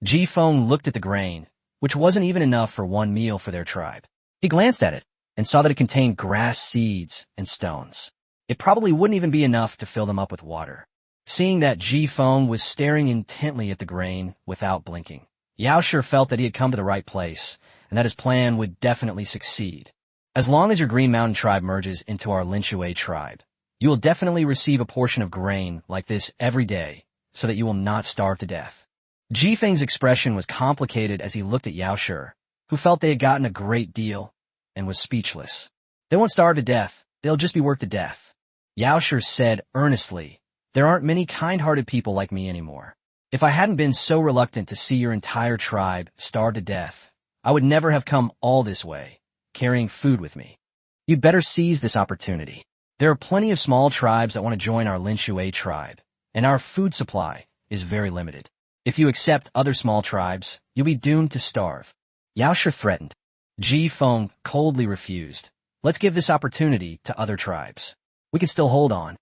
Ji Feng looked at the grain, which wasn't even enough for one meal for their tribe. He glanced at it and saw that it contained grass seeds and stones. It probably wouldn't even be enough to fill them up with water. Seeing that Ji Feng was staring intently at the grain without blinking, Yao Shi felt that he had come to the right place and that his plan would definitely succeed. As long as your Green Mountain tribe merges into our Linshui tribe, you will definitely receive a portion of grain like this every day so that you will not starve to death. Ji Feng's expression was complicated as he looked at Yao Shi, who felt they had gotten a great deal and was speechless. They won't starve to death, they'll just be worked to death. Yao Shi said earnestly, there aren't many kind-hearted people like me anymore. If I hadn't been so reluctant to see your entire tribe starve to death, I would never have come all this way, carrying food with me. You'd better seize this opportunity. There are plenty of small tribes that want to join our Linshui tribe, and our food supply is very limited. If you accept other small tribes, you'll be doomed to starve. Yao Shi threatened. Ji Feng coldly refused. Let's give this opportunity to other tribes. We can still hold on.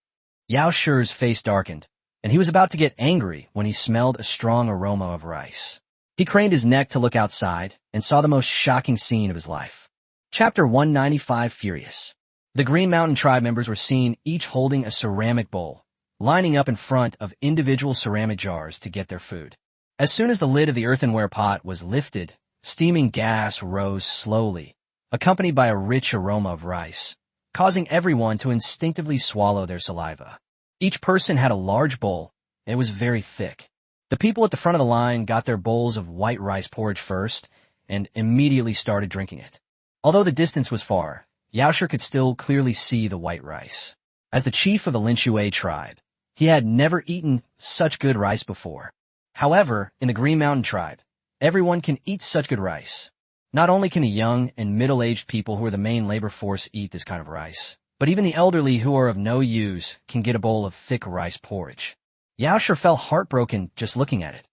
Yao Shi's face darkened, and he was about to get angry when he smelled a strong aroma of rice. He craned his neck to look outside and saw the most shocking scene of his life. Chapter 195 Furious. The Green Mountain tribe members were seen each holding a ceramic bowl, lining up in front of individual ceramic jars to get their food. As soon as the lid of the earthenware pot was lifted, steaming gas rose slowly, accompanied by a rich aroma of rice, causing everyone to instinctively swallow their saliva. Each person had a large bowl, and it was very thick. The people at the front of the line got their bowls of white rice porridge first, and immediately started drinking it. Although the distance was far, Yaosher could still clearly see the white rice. As the chief of the Linshui tribe, he had never eaten such good rice before. However, in the Green Mountain tribe, everyone can eat such good rice. Not only can the young and middle-aged people who are the main labor force eat this kind of rice, but even the elderly who are of no use can get a bowl of thick rice porridge. Yaosher felt heartbroken just looking at it.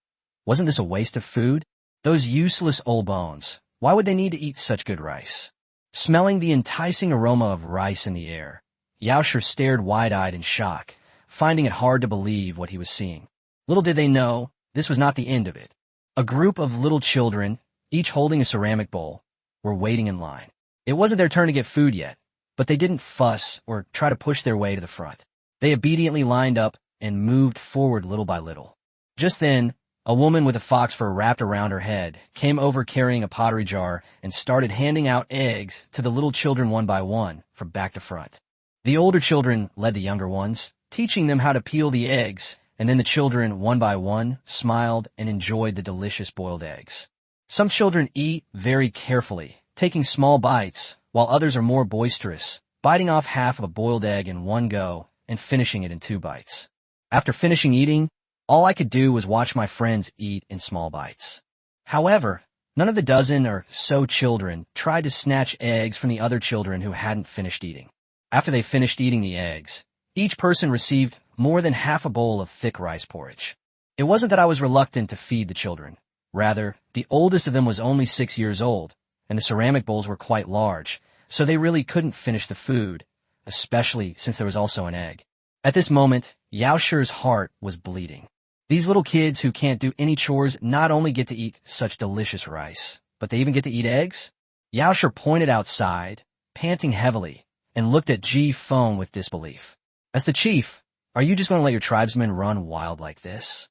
Wasn't this a waste of food? Those useless old bones, why would they need to eat such good rice? Smelling the enticing aroma of rice in the air, Yaosher stared wide-eyed in shock, finding it hard to believe what he was seeing. Little did they know, this was not the end of it. A group of little children, each holding a ceramic bowl, were waiting in line. It wasn't their turn to get food yet, but they didn't fuss or try to push their way to the front. They obediently lined up and moved forward little by little. Just then, a woman with a fox fur wrapped around her head came over carrying a pottery jar and started handing out eggs to the little children one by one from back to front. The older children led the younger ones, teaching them how to peel the eggs, and then the children, one by one, smiled and enjoyed the delicious boiled eggs. Some children eat very carefully, taking small bites, while others are more boisterous, biting off half of a boiled egg in one go and finishing it in 2 bites. After finishing eating, all I could do was watch my friends eat in small bites. However, none of the dozen or so children tried to snatch eggs from the other children who hadn't finished eating. After they finished eating the eggs, each person received more than half a bowl of thick rice porridge. It wasn't that I was reluctant to feed the children. Rather, the oldest of them was only 6 years old, and the ceramic bowls were quite large, so they really couldn't finish the food, especially since there was also an egg. At this moment, Yaosher's heart was bleeding. These little kids who can't do any chores not only get to eat such delicious rice, but they even get to eat eggs? Yaosher pointed outside, panting heavily, and looked at Ji Feng with disbelief. As the chief, are you just going to let your tribesmen run wild like this?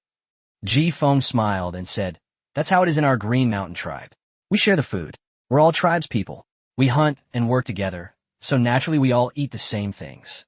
Ji Feng smiled and said, that's how it is in our Green Mountain tribe. We share the food. We're all tribespeople. We hunt and work together, so naturally we all eat the same things.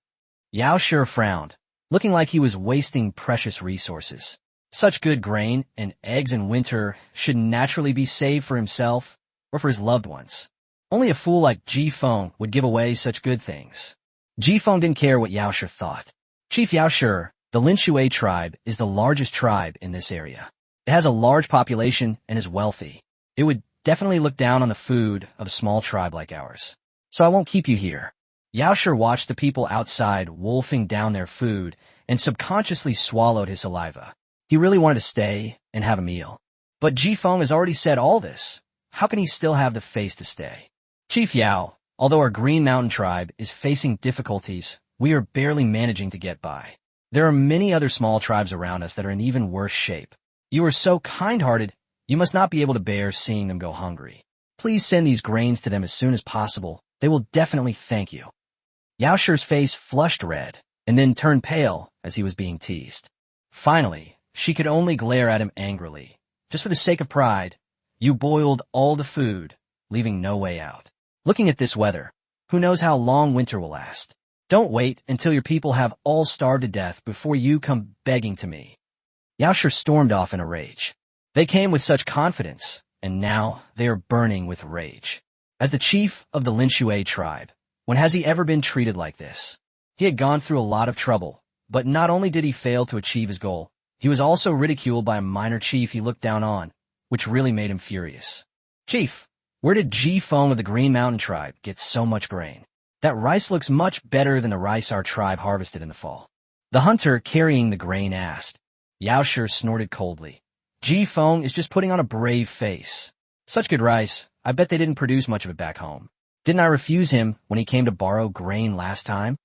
Yaosher frowned, looking like he was wasting precious resources. Such good grain and eggs in winter should naturally be saved for himself or for his loved ones. Only a fool like Ji Feng would give away such good things. Ji Feng didn't care what Yaosher thought. Chief Yaosher, the Linshui tribe, is the largest tribe in this area. It has a large population and is wealthy. It would definitely look down on the food of a small tribe like ours. So I won't keep you here. Yaosher watched the people outside wolfing down their food and subconsciously swallowed his saliva. He really wanted to stay and have a meal. But Ji Feng has already said all this. How can he still have the face to stay? Chief Yao, although our Green Mountain tribe is facing difficulties, we are barely managing to get by. There are many other small tribes around us that are in even worse shape. You are so kind-hearted, you must not be able to bear seeing them go hungry. Please send these grains to them as soon as possible. They will definitely thank you. Yaosher's face flushed red, and then turned pale as he was being teased. Finally, she could only glare at him angrily. Just for the sake of pride, you boiled all the food, leaving no way out. Looking at this weather, who knows how long winter will last? Don't wait until your people have all starved to death before you come begging to me. Yaosher stormed off in a rage. They came with such confidence, and now they are burning with rage. As the chief of the Linshui tribe, when has he ever been treated like this? He had gone through a lot of trouble, but not only did he fail to achieve his goal, he was also ridiculed by a minor chief he looked down on, which really made him furious. Chief, where did Ji Feng of the Green Mountain tribe get so much grain? That rice looks much better than the rice our tribe harvested in the fall. The hunter carrying the grain asked. Yaosher snorted coldly. Ji Feng is just putting on a brave face. Such good rice, I bet they didn't produce much of it back home. Didn't I refuse him when he came to borrow grain last time?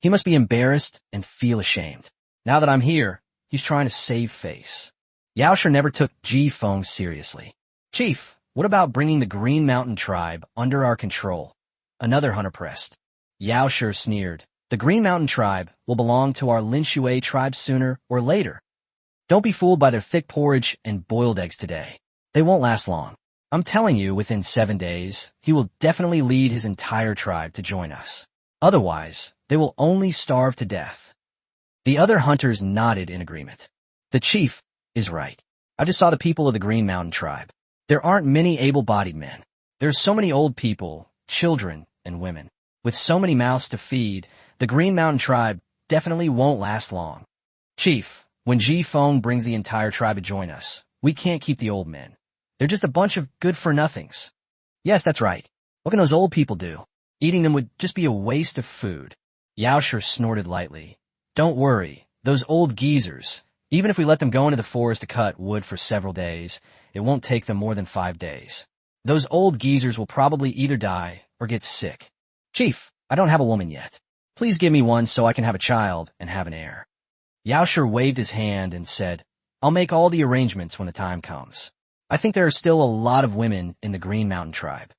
He must be embarrassed and feel ashamed. Now that I'm here, he's trying to save face. Yaosher never took Ji Feng seriously. Chief, what about bringing the Green Mountain tribe under our control? Another hunter pressed. Yaosher sneered. The Green Mountain tribe will belong to our Linshui tribe sooner or later. Don't be fooled by their thick porridge and boiled eggs today. They won't last long. I'm telling you, within 7 days, he will definitely lead his entire tribe to join us. Otherwise, they will only starve to death. The other hunters nodded in agreement. The chief is right. I just saw the people of the Green Mountain tribe. There aren't many able-bodied men. There's so many old people, children, and women. With so many mouths to feed, the Green Mountain tribe definitely won't last long. Chief, when Ji Feng brings the entire tribe to join us, we can't keep the old men. They're just a bunch of good-for-nothings. Yes, that's right. What can those old people do? Eating them would just be a waste of food. Yaosher snorted lightly. Don't worry, those old geezers. Even if we let them go into the forest to cut wood for several days, it won't take them more than 5 days. Those old geezers will probably either die or get sick. Chief, I don't have a woman yet. Please give me one so I can have a child and have an heir. Yaosher waved his hand and said, I'll make all the arrangements when the time comes. I think there are still a lot of women in the Green Mountain tribe.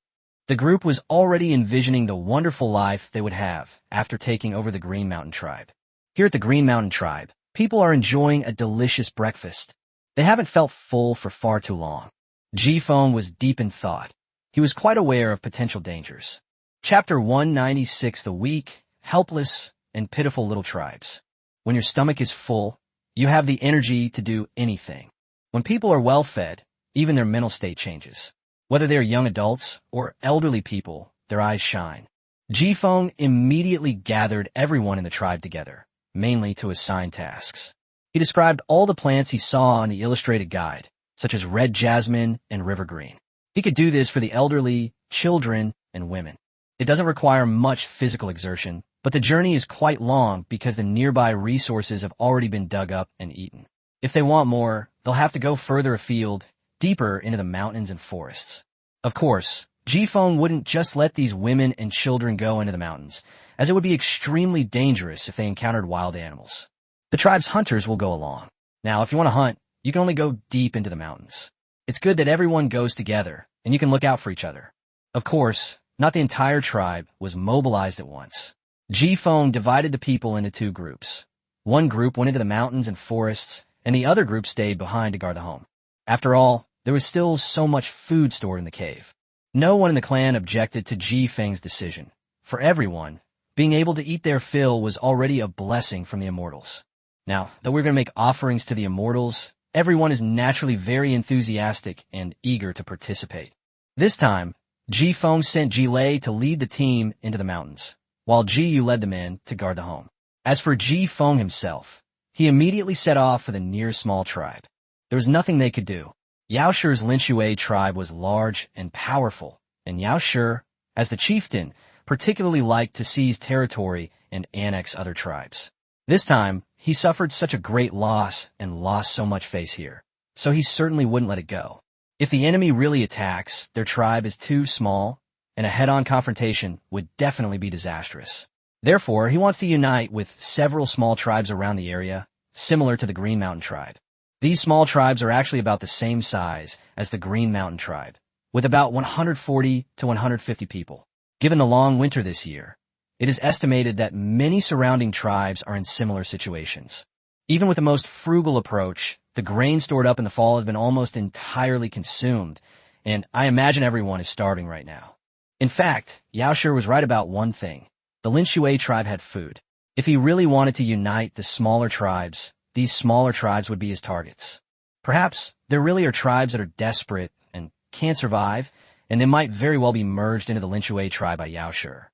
The group was already envisioning the wonderful life they would have after taking over the Green Mountain tribe. Here at the Green Mountain tribe, people are enjoying a delicious breakfast. They haven't felt full for far too long. Ji Feng was deep in thought. He was quite aware of potential dangers. Chapter 196: The Weak, Helpless, and Pitiful Little Tribes. When your stomach is full, you have the energy to do anything. When people are well-fed, even their mental state changes. Whether they are young adults or elderly people, their eyes shine. Ji Feng immediately gathered everyone in the tribe together, mainly to assign tasks. He described all the plants he saw on the illustrated guide, such as red jasmine and river green. He could do this for the elderly, children, and women. It doesn't require much physical exertion, but the journey is quite long because the nearby resources have already been dug up and eaten. If they want more, they'll have to go further afield, deeper into the mountains and forests. Of course, Ji Feng wouldn't just let these women and children go into the mountains, as it would be extremely dangerous if they encountered wild animals. The tribe's hunters will go along. Now, if you want to hunt, you can only go deep into the mountains. It's good that everyone goes together, and you can look out for each other. Of course, not the entire tribe was mobilized at once. Ji Feng divided the people into 2 groups. One group went into the mountains and forests, and the other group stayed behind to guard the home. After all, there was still so much food stored in the cave. No one in the clan objected to Ji Feng's decision. For everyone, being able to eat their fill was already a blessing from the immortals. Now, though we're going to make offerings to the immortals, everyone is naturally very enthusiastic and eager to participate. This time, Ji Feng sent Ji Lei to lead the team into the mountains, while Ji Yu led the men to guard the home. As for Ji Feng himself, he immediately set off for the nearest small tribe. There was nothing they could do. Yaosher's Linshui tribe was large and powerful, and Yaosher, as the chieftain, particularly liked to seize territory and annex other tribes. This time, he suffered such a great loss and lost so much face here, so he certainly wouldn't let it go. If the enemy really attacks, their tribe is too small, and a head-on confrontation would definitely be disastrous. Therefore, he wants to unite with several small tribes around the area, similar to the Green Mountain tribe. These small tribes are actually about the same size as the Green Mountain tribe, with about 140 to 150 people. Given the long winter this year, it is estimated that many surrounding tribes are in similar situations. Even with the most frugal approach, the grain stored up in the fall has been almost entirely consumed, and I imagine everyone is starving right now. In fact, Yaosher was right about one thing. The Linshui tribe had food. If he really wanted to unite the smaller tribes, these smaller tribes would be his targets. Perhaps there really are tribes that are desperate and can't survive, and they might very well be merged into the Linshui tribe by Yaosher.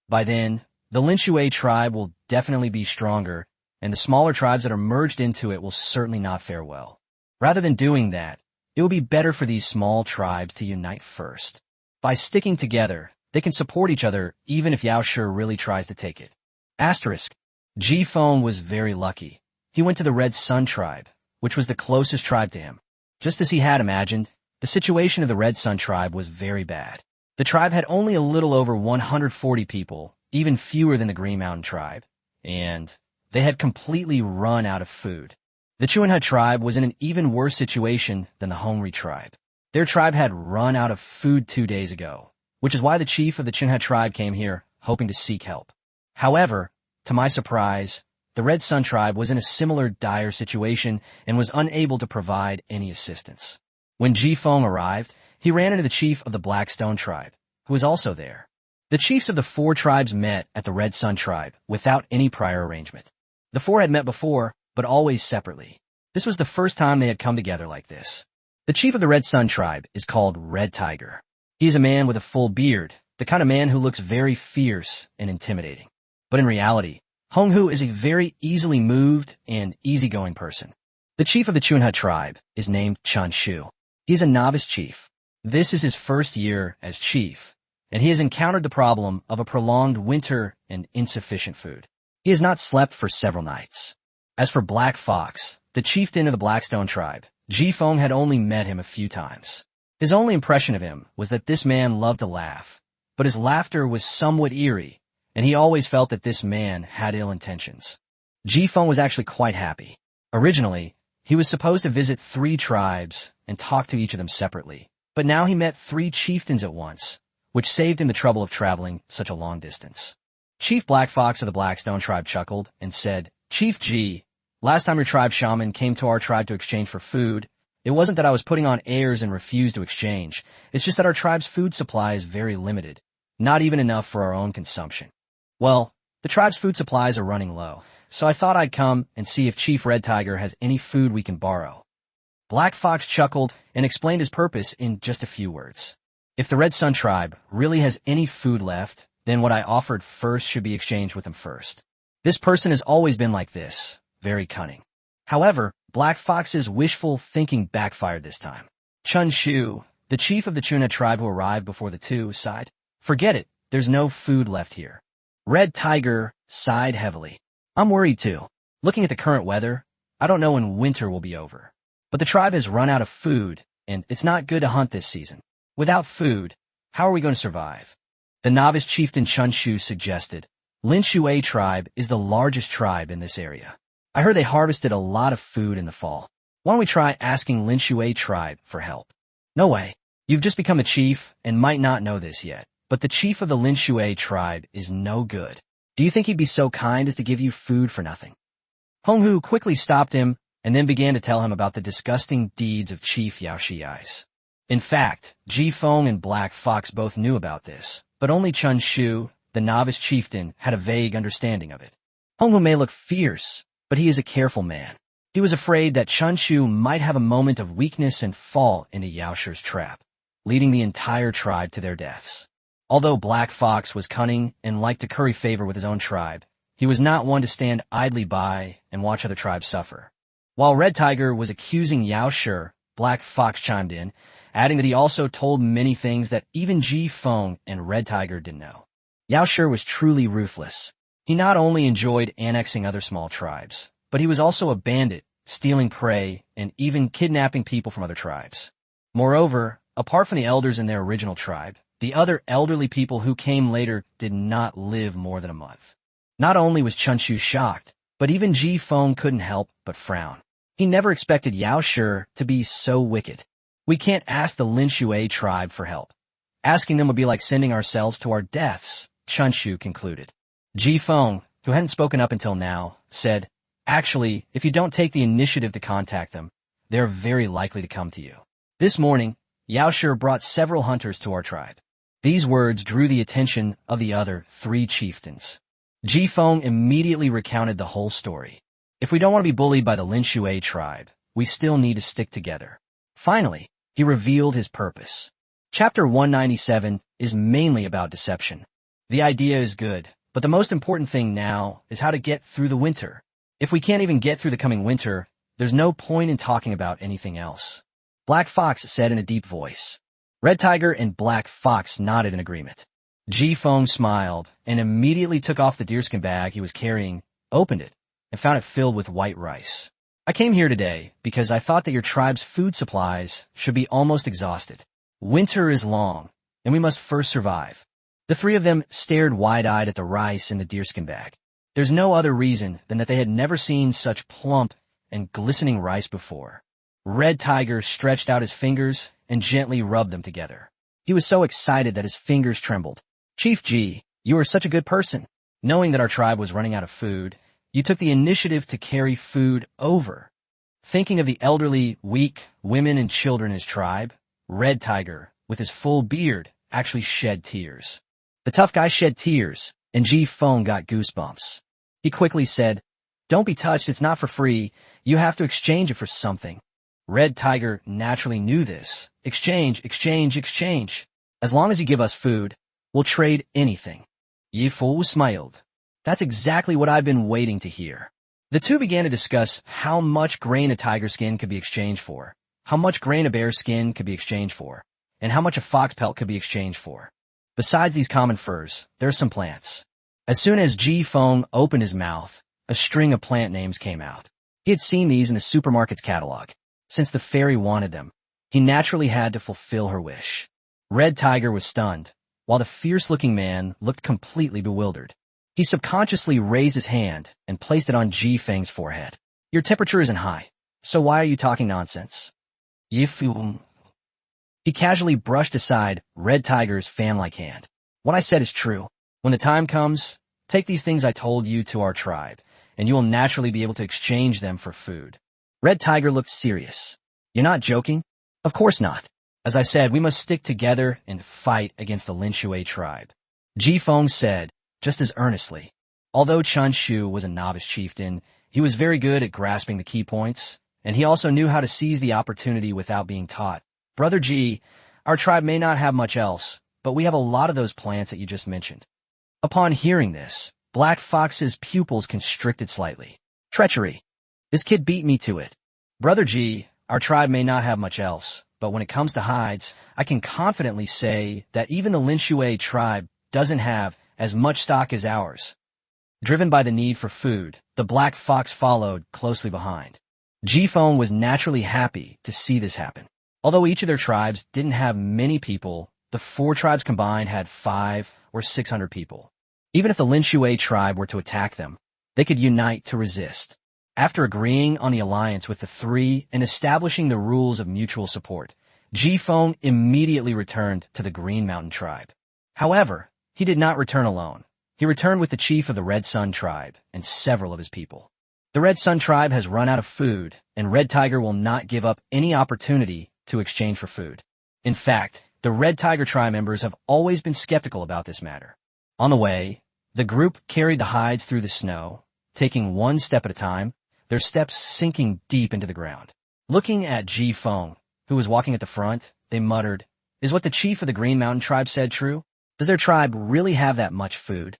By then, the Linshui tribe will definitely be stronger, and the smaller tribes that are merged into it will certainly not fare well. Rather than doing that, it would be better for these small tribes to unite first. By sticking together, they can support each other even if Yaosher really tries to take it. Asterisk. Ji Feng was very lucky. He went to the Red Sun tribe, which was the closest tribe to him. Just as he had imagined, the situation of the Red Sun tribe was very bad. The tribe had only a little over 140 people, even fewer than the Green Mountain tribe, and they had completely run out of food. The Chunha tribe was in an even worse situation than the Hongri tribe. Their tribe had run out of food 2 days ago, which is why the chief of the Chunha tribe came here, hoping to seek help. However, to my surprise, the Red Sun tribe was in a similar dire situation and was unable to provide any assistance. When Jifeng arrived, he ran into the chief of the Black Stone tribe, who was also there. The chiefs of the four tribes met at the Red Sun tribe without any prior arrangement. The four had met before, but always separately. This was the first time they had come together like this. The chief of the Red Sun tribe is called Red Tiger. He is a man with a full beard, the kind of man who looks very fierce and intimidating. But in reality, Honghu is a very easily moved and easygoing person. The chief of the Chunha tribe is named Chun Shu. He is a novice chief. This is his first year as chief, and he has encountered the problem of a prolonged winter and insufficient food. He has not slept for several nights. As for Black Fox, the chieftain of the Blackstone tribe, Jifeng had only met him a few times. His only impression of him was that this man loved to laugh, but his laughter was somewhat eerie, and he always felt that this man had ill intentions. Jifeng was actually quite happy. Originally, he was supposed to visit 3 tribes and talk to each of them separately, but now he met 3 chieftains at once, which saved him the trouble of traveling such a long distance. Chief Black Fox of the Blackstone tribe chuckled and said, "Chief G, last time your tribe shaman came to our tribe to exchange for food, it wasn't that I was putting on airs and refused to exchange. It's just that our tribe's food supply is very limited, not even enough for our own consumption. Well, the tribe's food supplies are running low, so I thought I'd come and see if Chief Red Tiger has any food we can borrow." Black Fox chuckled and explained his purpose in just a few words. "If the Red Sun tribe really has any food left, then what I offered first should be exchanged with them first. This person has always been like this, very cunning." However, Black Fox's wishful thinking backfired this time. Chun Shu, the chief of the Chuna tribe who arrived before the two, sighed. "Forget it, there's no food left here." Red Tiger sighed heavily. "I'm worried too. Looking at the current weather, I don't know when winter will be over. But the tribe has run out of food, and it's not good to hunt this season. Without food, how are we going to survive?" The novice chieftain Chun Shu suggested, "Lin Shui tribe is the largest tribe in this area. I heard they harvested a lot of food in the fall. Why don't we try asking Lin Shui tribe for help?" "No way. You've just become a chief and might not know this yet, but the chief of the Lin Shui tribe is no good. Do you think he'd be so kind as to give you food for nothing?" Honghu quickly stopped him and then began to tell him about the disgusting deeds of Chief Yao Shiai's. In fact, Jifeng and Black Fox both knew about this, but only Chun Shu, the novice chieftain, had a vague understanding of it. Honghu may look fierce, but he is a careful man. He was afraid that Chun Shu might have a moment of weakness and fall into Yao Shi's trap, leading the entire tribe to their deaths. Although Black Fox was cunning and liked to curry favor with his own tribe, he was not one to stand idly by and watch other tribes suffer. While Red Tiger was accusing Yao Shi, Black Fox chimed in, adding that he also told many things that even Jifeng and Red Tiger didn't know. Yao Shi was truly ruthless. He not only enjoyed annexing other small tribes, but he was also a bandit, stealing prey, and even kidnapping people from other tribes. Moreover, apart from the elders in their original tribe, the other elderly people who came later did not live more than a month. Not only was Chun Shu shocked, but even Jifeng couldn't help but frown. He never expected Yao Shi to be so wicked. "We can't ask the Lin Shui tribe for help. Asking them would be like sending ourselves to our deaths," Chun Shu concluded. Jifeng, who hadn't spoken up until now, said, "Actually, if you don't take the initiative to contact them, they're very likely to come to you. This morning, Yao Shi brought several hunters to our tribe." These words drew the attention of the other 3 chieftains. Jifeng immediately recounted the whole story. "If we don't want to be bullied by the Lin Shui tribe, we still need to stick together." Finally, he revealed his purpose. Chapter 197 is mainly about deception. The idea is good, but the most important thing now is how to get through the winter. If we can't even get through the coming winter, there's no point in talking about anything else. Black Fox said in a deep voice. Red Tiger and Black Fox nodded in agreement. Jifeng smiled and immediately took off the deerskin bag he was carrying, opened it, and found it filled with white rice. "I came here today because I thought that your tribe's food supplies should be almost exhausted. Winter is long, and we must first survive." The 3 of them stared wide-eyed at the rice in the deerskin bag. There's no other reason than that they had never seen such plump and glistening rice before. Red Tiger stretched out his fingers and gently rubbed them together. He was so excited that his fingers trembled. "Chief G, you are such a good person." Knowing that our tribe was running out of food, You took the initiative to carry food over. Thinking of the elderly, weak, women and children in his tribe, Red Tiger, with his full beard, actually shed tears. The tough guy shed tears, and Ji Feng got goosebumps. He quickly said, "Don't be touched, it's not for free. You have to exchange it for something." Red Tiger naturally knew this. Exchange, exchange, exchange. As long as you give us food, we'll trade anything. Yi Fu smiled. That's exactly what I've been waiting to hear. The two began to discuss how much grain a tiger skin could be exchanged for, how much grain a bear skin could be exchanged for, and how much a fox pelt could be exchanged for. Besides these common furs, there are some plants. As soon as Ji Feng opened his mouth, a string of plant names came out. He had seen these in the supermarket's catalog. Since the fairy wanted them, he naturally had to fulfill her wish. Red Tiger was stunned, while the fierce-looking man looked completely bewildered. He subconsciously raised his hand and placed it on Ji Feng's forehead. "Your temperature isn't high, so why are you talking nonsense?" He casually brushed aside Red Tiger's fan-like hand. "What I said is true. When the time comes, take these things I told you to our tribe, and you will naturally be able to exchange them for food." Red Tiger looked serious. "You're not joking?" "Of course not. As I said, we must stick together and fight against the Lin Shui tribe," Ji Feng said, just as earnestly. Although Chun Shu was a novice chieftain, he was very good at grasping the key points, and he also knew how to seize the opportunity without being taught. "Brother Ji, our tribe may not have much else, but we have a lot of those plants that you just mentioned." Upon hearing this, Black Fox's pupils constricted slightly. "Treachery. This kid beat me to it. Brother Ji, our tribe may not have much else, but when it comes to hides, I can confidently say that even the Lin Shui tribe doesn't have as much stock as ours." Driven by the need for food, the Black Fox followed closely behind. Ji Feng was naturally happy to see this happen. Although each of their tribes didn't have many people, the four tribes combined had 500 or 600 people. Even if the Lin Shui tribe were to attack them, they could unite to resist. After agreeing on the alliance with the three and establishing the rules of mutual support, Ji Feng immediately returned to the Green Mountain tribe. However, he did not return alone. He returned with the chief of the Red Sun tribe and several of his people. The Red Sun tribe has run out of food, and Red Tiger will not give up any opportunity to exchange for food. In fact, the Red Tiger tribe members have always been skeptical about this matter. On the way, the group carried the hides through the snow, taking one step at a time, their steps sinking deep into the ground. Looking at Ji Feng, who was walking at the front, they muttered, "Is what the chief of the Green Mountain tribe said true? Does their tribe really have that much food?"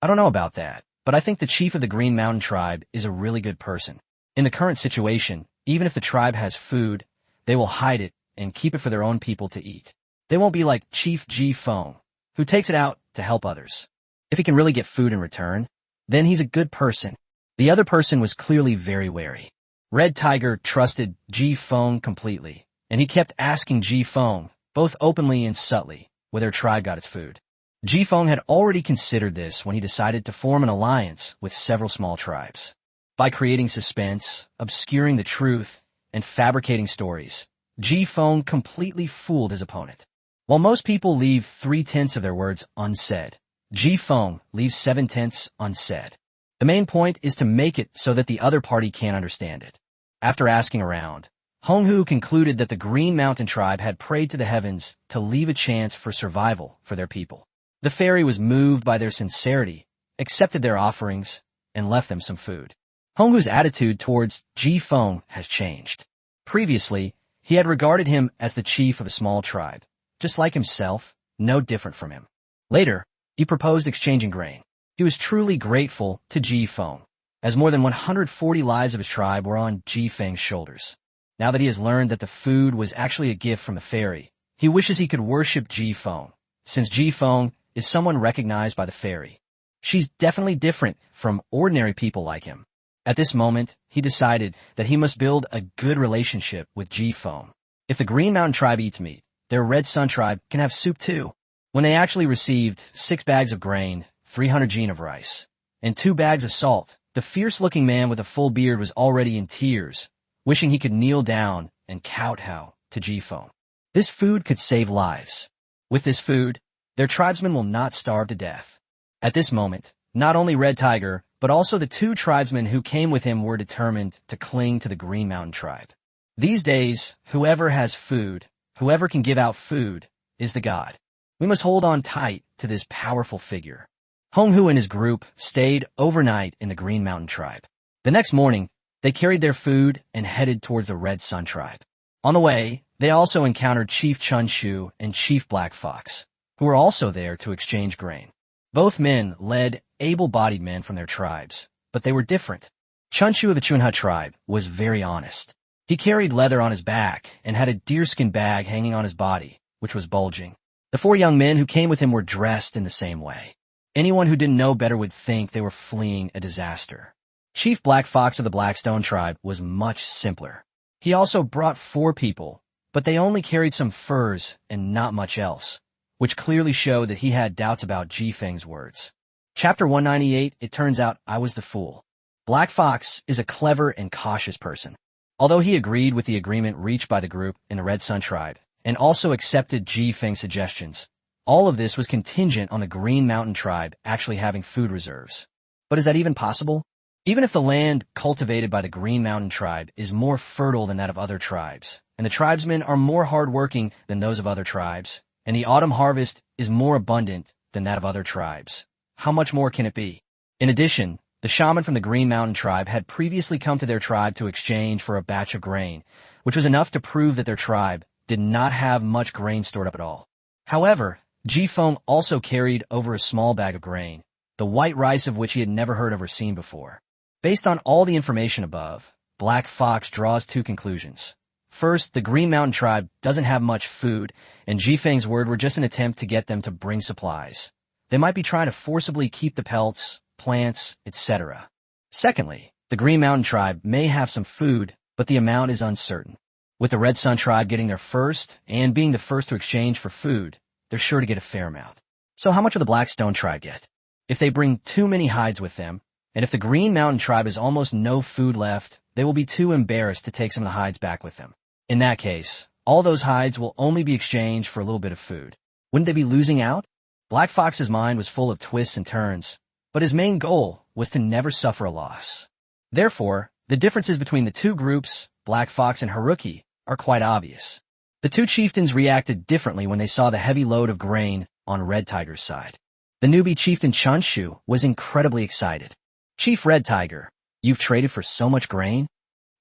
"I don't know about that, but I think the chief of the Green Mountain tribe is a really good person. In the current situation, even if the tribe has food, they will hide it and keep it for their own people to eat. They won't be like Chief Ji Feng, who takes it out to help others. If he can really get food in return, then he's a good person." The other person was clearly very wary. Red Tiger trusted Ji Feng completely, and he kept asking Ji Feng, both openly and subtly, where their tribe got its food. Ji Feng had already considered this when he decided to form an alliance with several small tribes. By creating suspense, obscuring the truth, and fabricating stories, Ji Feng completely fooled his opponent. While most people leave 3/10 of their words unsaid, Ji Feng leaves 7/10 unsaid. The main point is to make it so that the other party can't understand it. After asking around, Honghu concluded that the Green Mountain tribe had prayed to the heavens to leave a chance for survival for their people. The fairy was moved by their sincerity, accepted their offerings, and left them some food. Honghu's attitude towards Ji Feng has changed. Previously, he had regarded him as the chief of a small tribe, just like himself, no different from him. Later, he proposed exchanging grain. He was truly grateful to Ji Feng, as more than 140 lives of his tribe were on Ji Feng's shoulders. Now that he has learned that the food was actually a gift from the fairy, he wishes he could worship Ji Feng, since Ji Feng is someone recognized by the fairy. She's definitely different from ordinary people like him. At this moment, he decided that he must build a good relationship with Ji Feng. If the Green Mountain tribe eats meat, their Red Sun tribe can have soup too. When they actually received 6 bags of grain, 300 jin of rice, and 2 bags of salt, the fierce-looking man with a full beard was already in tears, wishing he could kneel down and kowtow to Ji Feng. This food could save lives. With this food, their tribesmen will not starve to death. At this moment, not only Red Tiger, but also the two tribesmen who came with him were determined to cling to the Green Mountain tribe. These days, whoever has food, whoever can give out food, is the god. We must hold on tight to this powerful figure. Honghu and his group stayed overnight in the Green Mountain tribe. The next morning, they carried their food and headed towards the Red Sun tribe. On the way, they also encountered Chief Chunshu and Chief Black Fox, who were also there to exchange grain. Both men led able-bodied men from their tribes, but they were different. Chunshu of the Chunha tribe was very honest. He carried leather on his back and had a deerskin bag hanging on his body, which was bulging. The four young men who came with him were dressed in the same way. Anyone who didn't know better would think they were fleeing a disaster. Chief Black Fox of the Blackstone tribe was much simpler. He also brought 4 people, but they only carried some furs and not much else, which clearly showed that he had doubts about Jifeng's words. Chapter 198, it turns out I was the fool. Black Fox is a clever and cautious person. Although he agreed with the agreement reached by the group in the Red Sun tribe, and also accepted Jifeng's suggestions, all of this was contingent on the Green Mountain tribe actually having food reserves. But is that even possible? Even if the land cultivated by the Green Mountain tribe is more fertile than that of other tribes, and the tribesmen are more hardworking than those of other tribes, and the autumn harvest is more abundant than that of other tribes, how much more can it be? In addition, the shaman from the Green Mountain tribe had previously come to their tribe to exchange for a batch of grain, which was enough to prove that their tribe did not have much grain stored up at all. However, Jifeng also carried over a small bag of grain, the white rice of which he had never heard of or seen before. Based on all the information above, Black Fox draws 2 conclusions. First, the Green Mountain tribe doesn't have much food, and Jifeng's word were just an attempt to get them to bring supplies. They might be trying to forcibly keep the pelts, plants, etc. Secondly, the Green Mountain tribe may have some food, but the amount is uncertain. With the Red Sun tribe getting there first, and being the first to exchange for food, they're sure to get a fair amount. So how much will the Blackstone tribe get? If they bring too many hides with them, and if the Green Mountain tribe has almost no food left, they will be too embarrassed to take some of the hides back with them. In that case, all those hides will only be exchanged for a little bit of food. Wouldn't they be losing out? Black Fox's mind was full of twists and turns, but his main goal was to never suffer a loss. Therefore, the differences between the 2 groups, Black Fox and Haruki, are quite obvious. The 2 chieftains reacted differently when they saw the heavy load of grain on Red Tiger's side. The newbie chieftain Chunshu was incredibly excited. Chief Red Tiger, you've traded for so much grain?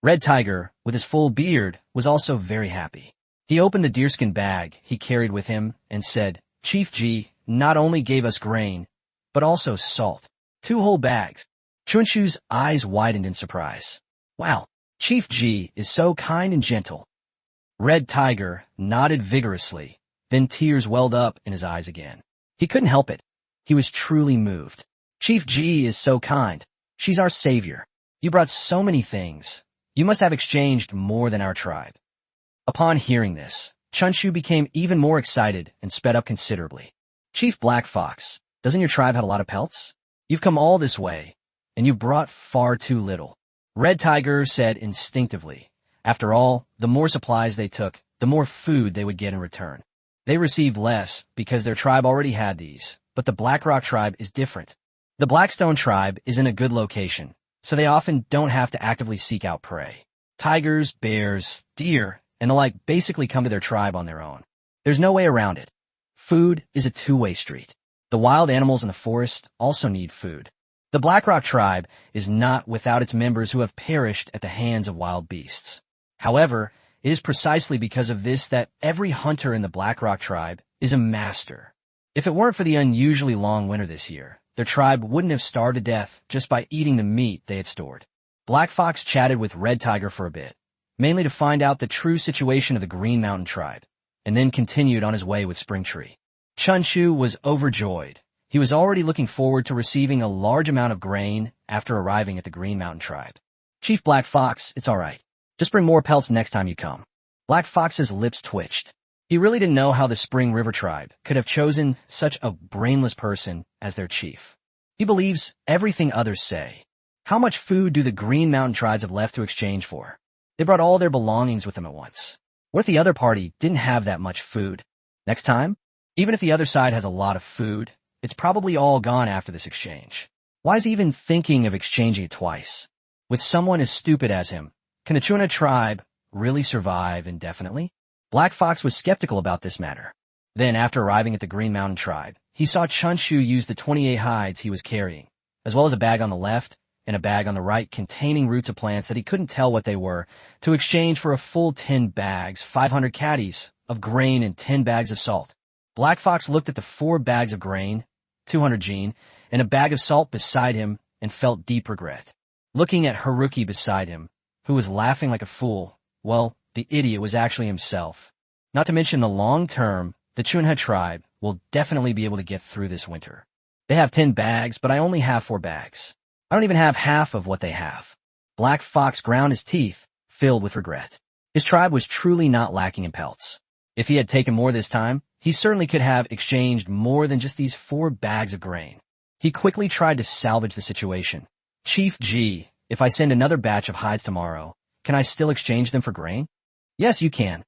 Red Tiger, with his full beard, was also very happy. He opened the deerskin bag he carried with him and said, Chief G not only gave us grain, but also salt. 2 whole bags. Chunshu's eyes widened in surprise. Wow, Chief G is so kind and gentle. Red Tiger nodded vigorously, then tears welled up in his eyes again. He couldn't help it. He was truly moved. Chief G is so kind. She's our savior. You brought so many things. You must have exchanged more than our tribe. Upon hearing this, Chunshu became even more excited and sped up considerably. Chief Black Fox, doesn't your tribe have a lot of pelts? You've come all this way, and you've brought far too little. Red Tiger said instinctively. After all, the more supplies they took, the more food they would get in return. They received less because their tribe already had these, but the Black Rock tribe is different. The Blackstone tribe is in a good location, so they often don't have to actively seek out prey. Tigers, bears, deer, and the like basically come to their tribe on their own. There's no way around it. Food is a 2-way street. The wild animals in the forest also need food. The Black Rock tribe is not without its members who have perished at the hands of wild beasts. However, it is precisely because of this that every hunter in the Black Rock tribe is a master. If it weren't for the unusually long winter this year, their tribe wouldn't have starved to death just by eating the meat they had stored. Black Fox chatted with Red Tiger for a bit, mainly to find out the true situation of the Green Mountain tribe, and then continued on his way with Springtree. Chunshu was overjoyed. He was already looking forward to receiving a large amount of grain after arriving at the Green Mountain tribe. Chief Black Fox, it's all right. Just bring more pelts next time you come. Black Fox's lips twitched. He really didn't know how the Spring River tribe could have chosen such a brainless person as their chief. He believes everything others say. How much food do the Green Mountain tribes have left to exchange for? They brought all their belongings with them at once. What if the other party didn't have that much food? Next time, even if the other side has a lot of food, it's probably all gone after this exchange. Why is he even thinking of exchanging it twice? With someone as stupid as him, can the Chuna tribe really survive indefinitely? Black Fox was skeptical about this matter. Then, after arriving at the Green Mountain tribe, he saw Chunshu use the 28 hides he was carrying, as well as a bag on the left and a bag on the right containing roots of plants that he couldn't tell what they were, to exchange for a full 10 bags, 500 caddies of grain and 10 bags of salt. Black Fox looked at the 4 bags of grain, 200 gene, and a bag of salt beside him and felt deep regret. Looking at Haruki beside him, who was laughing like a fool, well, the idiot was actually himself. Not to mention the long term, the Chunha tribe will definitely be able to get through this winter. They have 10 bags, but I only have 4 bags. I don't even have half of what they have. Black Fox ground his teeth, filled with regret. His tribe was truly not lacking in pelts. If he had taken more this time, he certainly could have exchanged more than just these 4 bags of grain. He quickly tried to salvage the situation. Chief G, if I send another batch of hides tomorrow, can I still exchange them for grain? Yes, you can.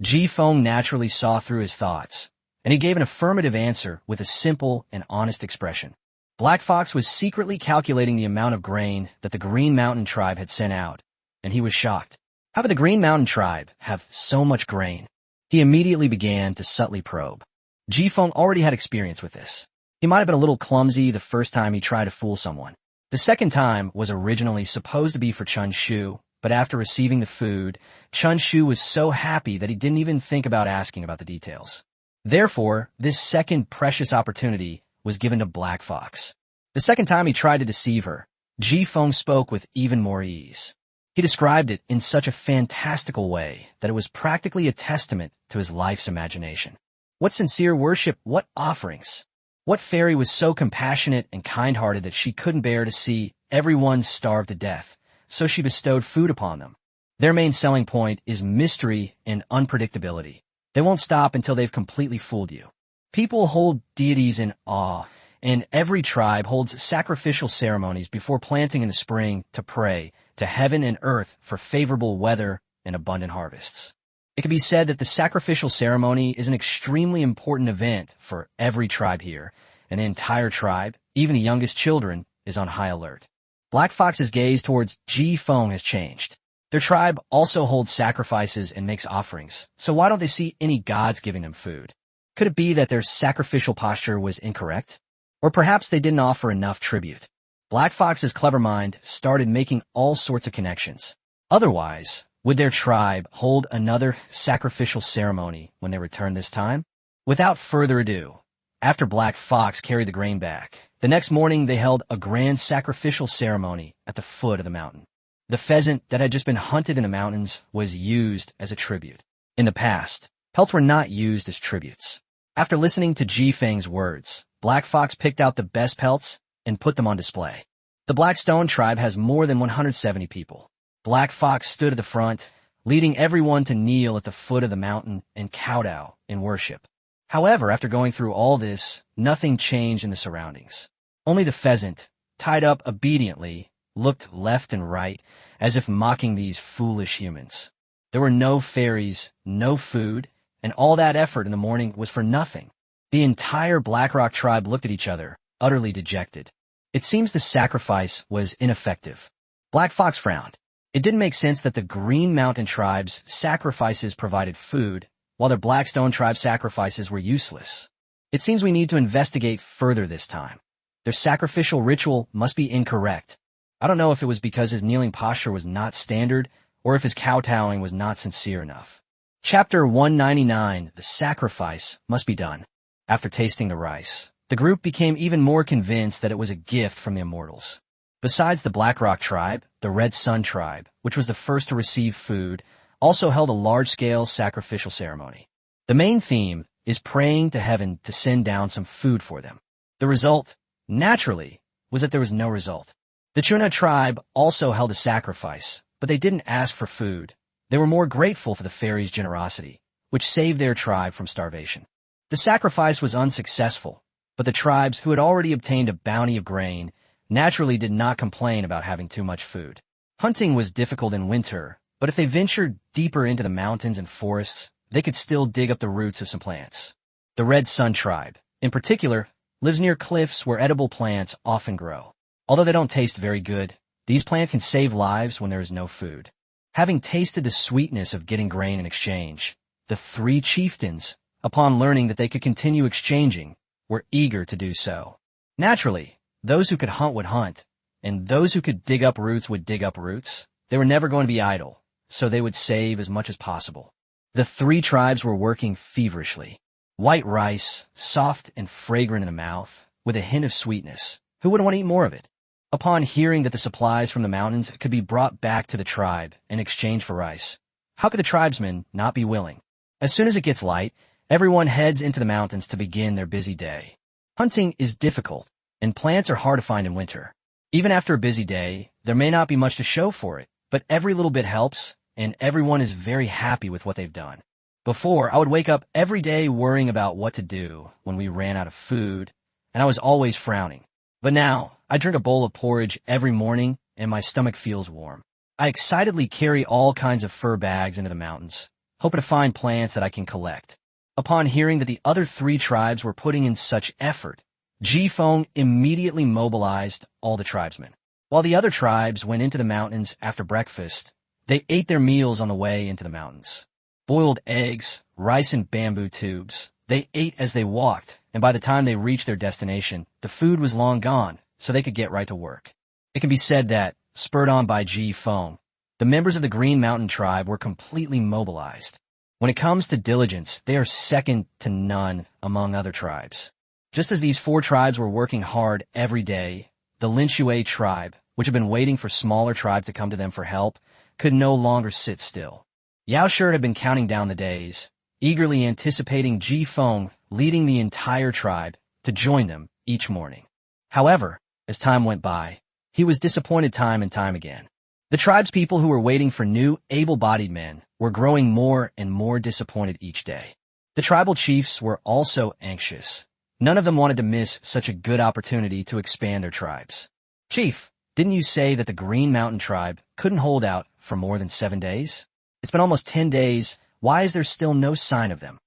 Ji Feng naturally saw through his thoughts, and he gave an affirmative answer with a simple and honest expression. Black Fox was secretly calculating the amount of grain that the Green Mountain tribe had sent out, and he was shocked. How could the Green Mountain tribe have so much grain? He immediately began to subtly probe. Ji Feng already had experience with this. He might have been a little clumsy the first time he tried to fool someone. The second time was originally supposed to be for Chun Shu, but after receiving the food, Chun Shu was so happy that he didn't even think about asking about the details. Therefore, this second precious opportunity was given to Black Fox. The second time he tried to deceive her, Ji Feng spoke with even more ease. He described it in such a fantastical way that it was practically a testament to his life's imagination. What sincere worship, what offerings! What fairy was so compassionate and kind-hearted that she couldn't bear to see everyone starve to death, so she bestowed food upon them? Their main selling point is mystery and unpredictability. They won't stop until they've completely fooled you. People hold deities in awe, and every tribe holds sacrificial ceremonies before planting in the spring to pray to heaven and earth for favorable weather and abundant harvests. It can be said that the sacrificial ceremony is an extremely important event for every tribe here, and the entire tribe, even the youngest children, is on high alert. Black Fox's gaze towards Ji Feng has changed. Their tribe also holds sacrifices and makes offerings, so why don't they see any gods giving them food? Could it be that their sacrificial posture was incorrect? Or perhaps they didn't offer enough tribute. Black Fox's clever mind started making all sorts of connections. Otherwise, would their tribe hold another sacrificial ceremony when they returned this time? Without further ado, after Black Fox carried the grain back, the next morning they held a grand sacrificial ceremony at the foot of the mountain. The pheasant that had just been hunted in the mountains was used as a tribute. In the past, pelts were not used as tributes. After listening to Ji Feng's words, Black Fox picked out the best pelts and put them on display. The Blackstone tribe has more than 170 people. Black Fox stood at the front, leading everyone to kneel at the foot of the mountain and kowtow in worship. However, after going through all this, nothing changed in the surroundings. Only the pheasant, tied up obediently, looked left and right as if mocking these foolish humans. There were no fairies, no food, and all that effort in the morning was for nothing. The entire Black Rock tribe looked at each other, utterly dejected. It seems the sacrifice was ineffective. Black Fox frowned. It didn't make sense that the Green Mountain tribe's sacrifices provided food, while their Blackstone tribe sacrifices were useless. It seems we need to investigate further this time. Their sacrificial ritual must be incorrect. I don't know if it was because his kneeling posture was not standard, or if his kowtowing was not sincere enough. Chapter 199, The Sacrifice Must Be Done. After tasting the rice, the group became even more convinced that it was a gift from the immortals. Besides the Black Rock tribe, the Red Sun tribe, which was the first to receive food, also held a large-scale sacrificial ceremony. The main theme is praying to heaven to send down some food for them. The result, naturally, was that there was no result. The Chuna tribe also held a sacrifice, but they didn't ask for food. They were more grateful for the fairies' generosity, which saved their tribe from starvation. The sacrifice was unsuccessful, but the tribes who had already obtained a bounty of grain naturally did not complain about having too much food. Hunting was difficult in winter, but if they ventured deeper into the mountains and forests, they could still dig up the roots of some plants. The Red Sun tribe, in particular, lives near cliffs where edible plants often grow. Although they don't taste very good, these plants can save lives when there is no food. Having tasted the sweetness of getting grain in exchange, the three chieftains, upon learning that they could continue exchanging, were eager to do so. Naturally, those who could hunt would hunt, and those who could dig up roots would dig up roots. They were never going to be idle, so they would save as much as possible. The three tribes were working feverishly. White rice, soft and fragrant in the mouth, with a hint of sweetness. Who wouldn't want to eat more of it? Upon hearing that the supplies from the mountains could be brought back to the tribe in exchange for rice, how could the tribesmen not be willing? As soon as it gets light, everyone heads into the mountains to begin their busy day. Hunting is difficult, and plants are hard to find in winter. Even after a busy day, there may not be much to show for it, but every little bit helps, and everyone is very happy with what they've done. Before, I would wake up every day worrying about what to do when we ran out of food, and I was always frowning. But now, I drink a bowl of porridge every morning, and my stomach feels warm. I excitedly carry all kinds of fur bags into the mountains, hoping to find plants that I can collect. Upon hearing that the other three tribes were putting in such effort, Jifeng immediately mobilized all the tribesmen. While the other tribes went into the mountains after breakfast, they ate their meals on the way into the mountains. Boiled eggs, rice in bamboo tubes. They ate as they walked, and by the time they reached their destination, the food was long gone, so they could get right to work. It can be said that, spurred on by Jifeng, the members of the Green Mountain tribe were completely mobilized. When it comes to diligence, they are second to none among other tribes. Just as these four tribes were working hard every day, the Linshui tribe, which had been waiting for smaller tribes to come to them for help, could no longer sit still. Yao Shi had been counting down the days, eagerly anticipating Jifeng leading the entire tribe to join them each morning. However, as time went by, he was disappointed time and time again. The tribespeople who were waiting for new, able-bodied men were growing more and more disappointed each day. The tribal chiefs were also anxious. None of them wanted to miss such a good opportunity to expand their tribes. Chief, didn't you say that the Green Mountain tribe couldn't hold out for more than 7 days? It's been almost 10 days. Why is there still no sign of them?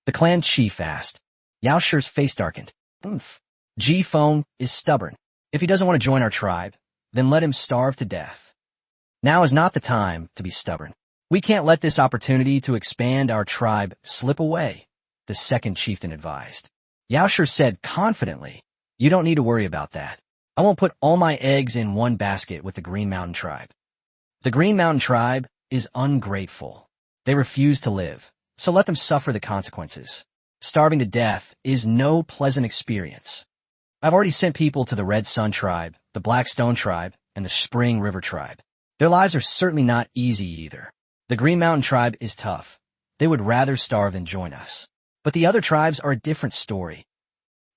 The clan chief asked. Yao Shi's face darkened. Jifeng is stubborn. If he doesn't want to join our tribe, then let him starve to death. Now is not the time to be stubborn. We can't let this opportunity to expand our tribe slip away, the second chieftain advised. Yao Shi said confidently, you don't need to worry about that. I won't put all my eggs in one basket with the Green Mountain tribe. The Green Mountain tribe is ungrateful. They refuse to live, so let them suffer the consequences. Starving to death is no pleasant experience. I've already sent people to the Red Sun tribe, the Black Stone tribe, and the Spring River tribe. Their lives are certainly not easy either. The Green Mountain tribe is tough. They would rather starve than join us. But the other tribes are a different story.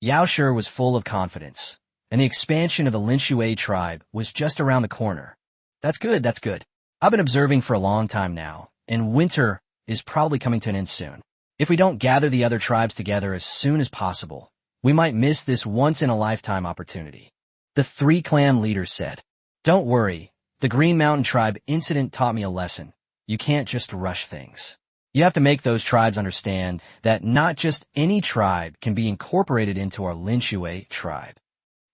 Yao Shi was full of confidence, and the expansion of the Linshui tribe was just around the corner. That's good, that's good. I've been observing for a long time now, and winter is probably coming to an end soon. If we don't gather the other tribes together as soon as possible, we might miss this once-in-a-lifetime opportunity. The three clan leaders said, don't worry, the Green Mountain tribe incident taught me a lesson. You can't just rush things. You have to make those tribes understand that not just any tribe can be incorporated into our Linshui tribe.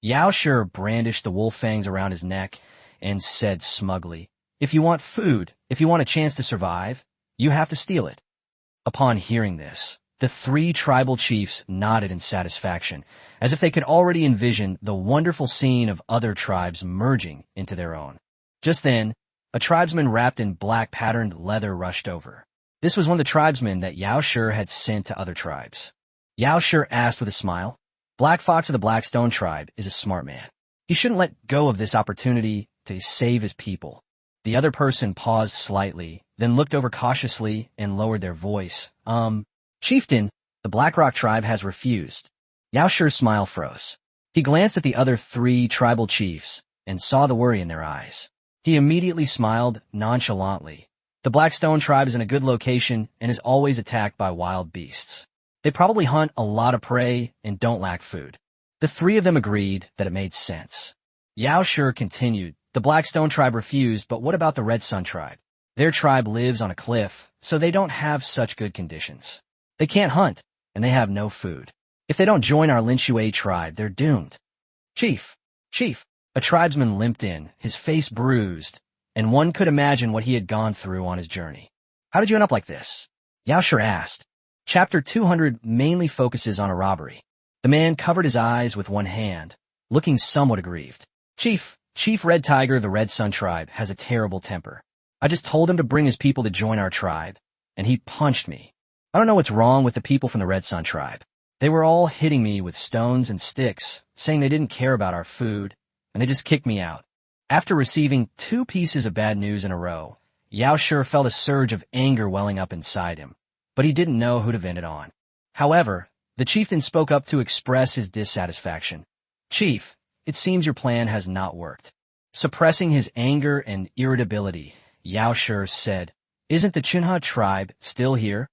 Yao Shi brandished the wolf fangs around his neck and said smugly, if you want food, if you want a chance to survive, you have to steal it. Upon hearing this, the three tribal chiefs nodded in satisfaction, as if they could already envision the wonderful scene of other tribes merging into their own. Just then, a tribesman wrapped in black patterned leather rushed over. This was one of the tribesmen that Yao Shi had sent to other tribes. Yao Shi asked with a smile, Black Fox of the Black Stone tribe is a smart man. He shouldn't let go of this opportunity to save his people. The other person paused slightly, then looked over cautiously and lowered their voice. Chieftain, the Black Rock tribe has refused. Yao Shi's smile froze. He glanced at the other three tribal chiefs and saw the worry in their eyes. He immediately smiled nonchalantly. The Black Stone tribe is in a good location and is always attacked by wild beasts. They probably hunt a lot of prey and don't lack food. The three of them agreed that it made sense. Yao Shi continued, the Black Stone tribe refused, but what about the Red Sun tribe? Their tribe lives on a cliff, so they don't have such good conditions. They can't hunt, and they have no food. If they don't join our Linshui tribe, they're doomed. Chief, A tribesman limped in, his face bruised, and one could imagine what he had gone through on his journey. How did you end up like this? Yao Shi asked. Chapter 200 mainly focuses on a robbery. The man covered his eyes with one hand, looking somewhat aggrieved. Chief Red Tiger, the Red Sun tribe, has a terrible temper. I just told him to bring his people to join our tribe, and he punched me. I don't know what's wrong with the people from the Red Sun tribe. They were all hitting me with stones and sticks, saying they didn't care about our food, and they just kicked me out. After receiving 2 pieces of bad news in a row, Yao Shi felt a surge of anger welling up inside him, but he didn't know who to vent it on. However, the chieftain spoke up to express his dissatisfaction. Chief, it seems your plan has not worked. Suppressing his anger and irritability, Yao Shi said, Isn't the Chunha tribe still here?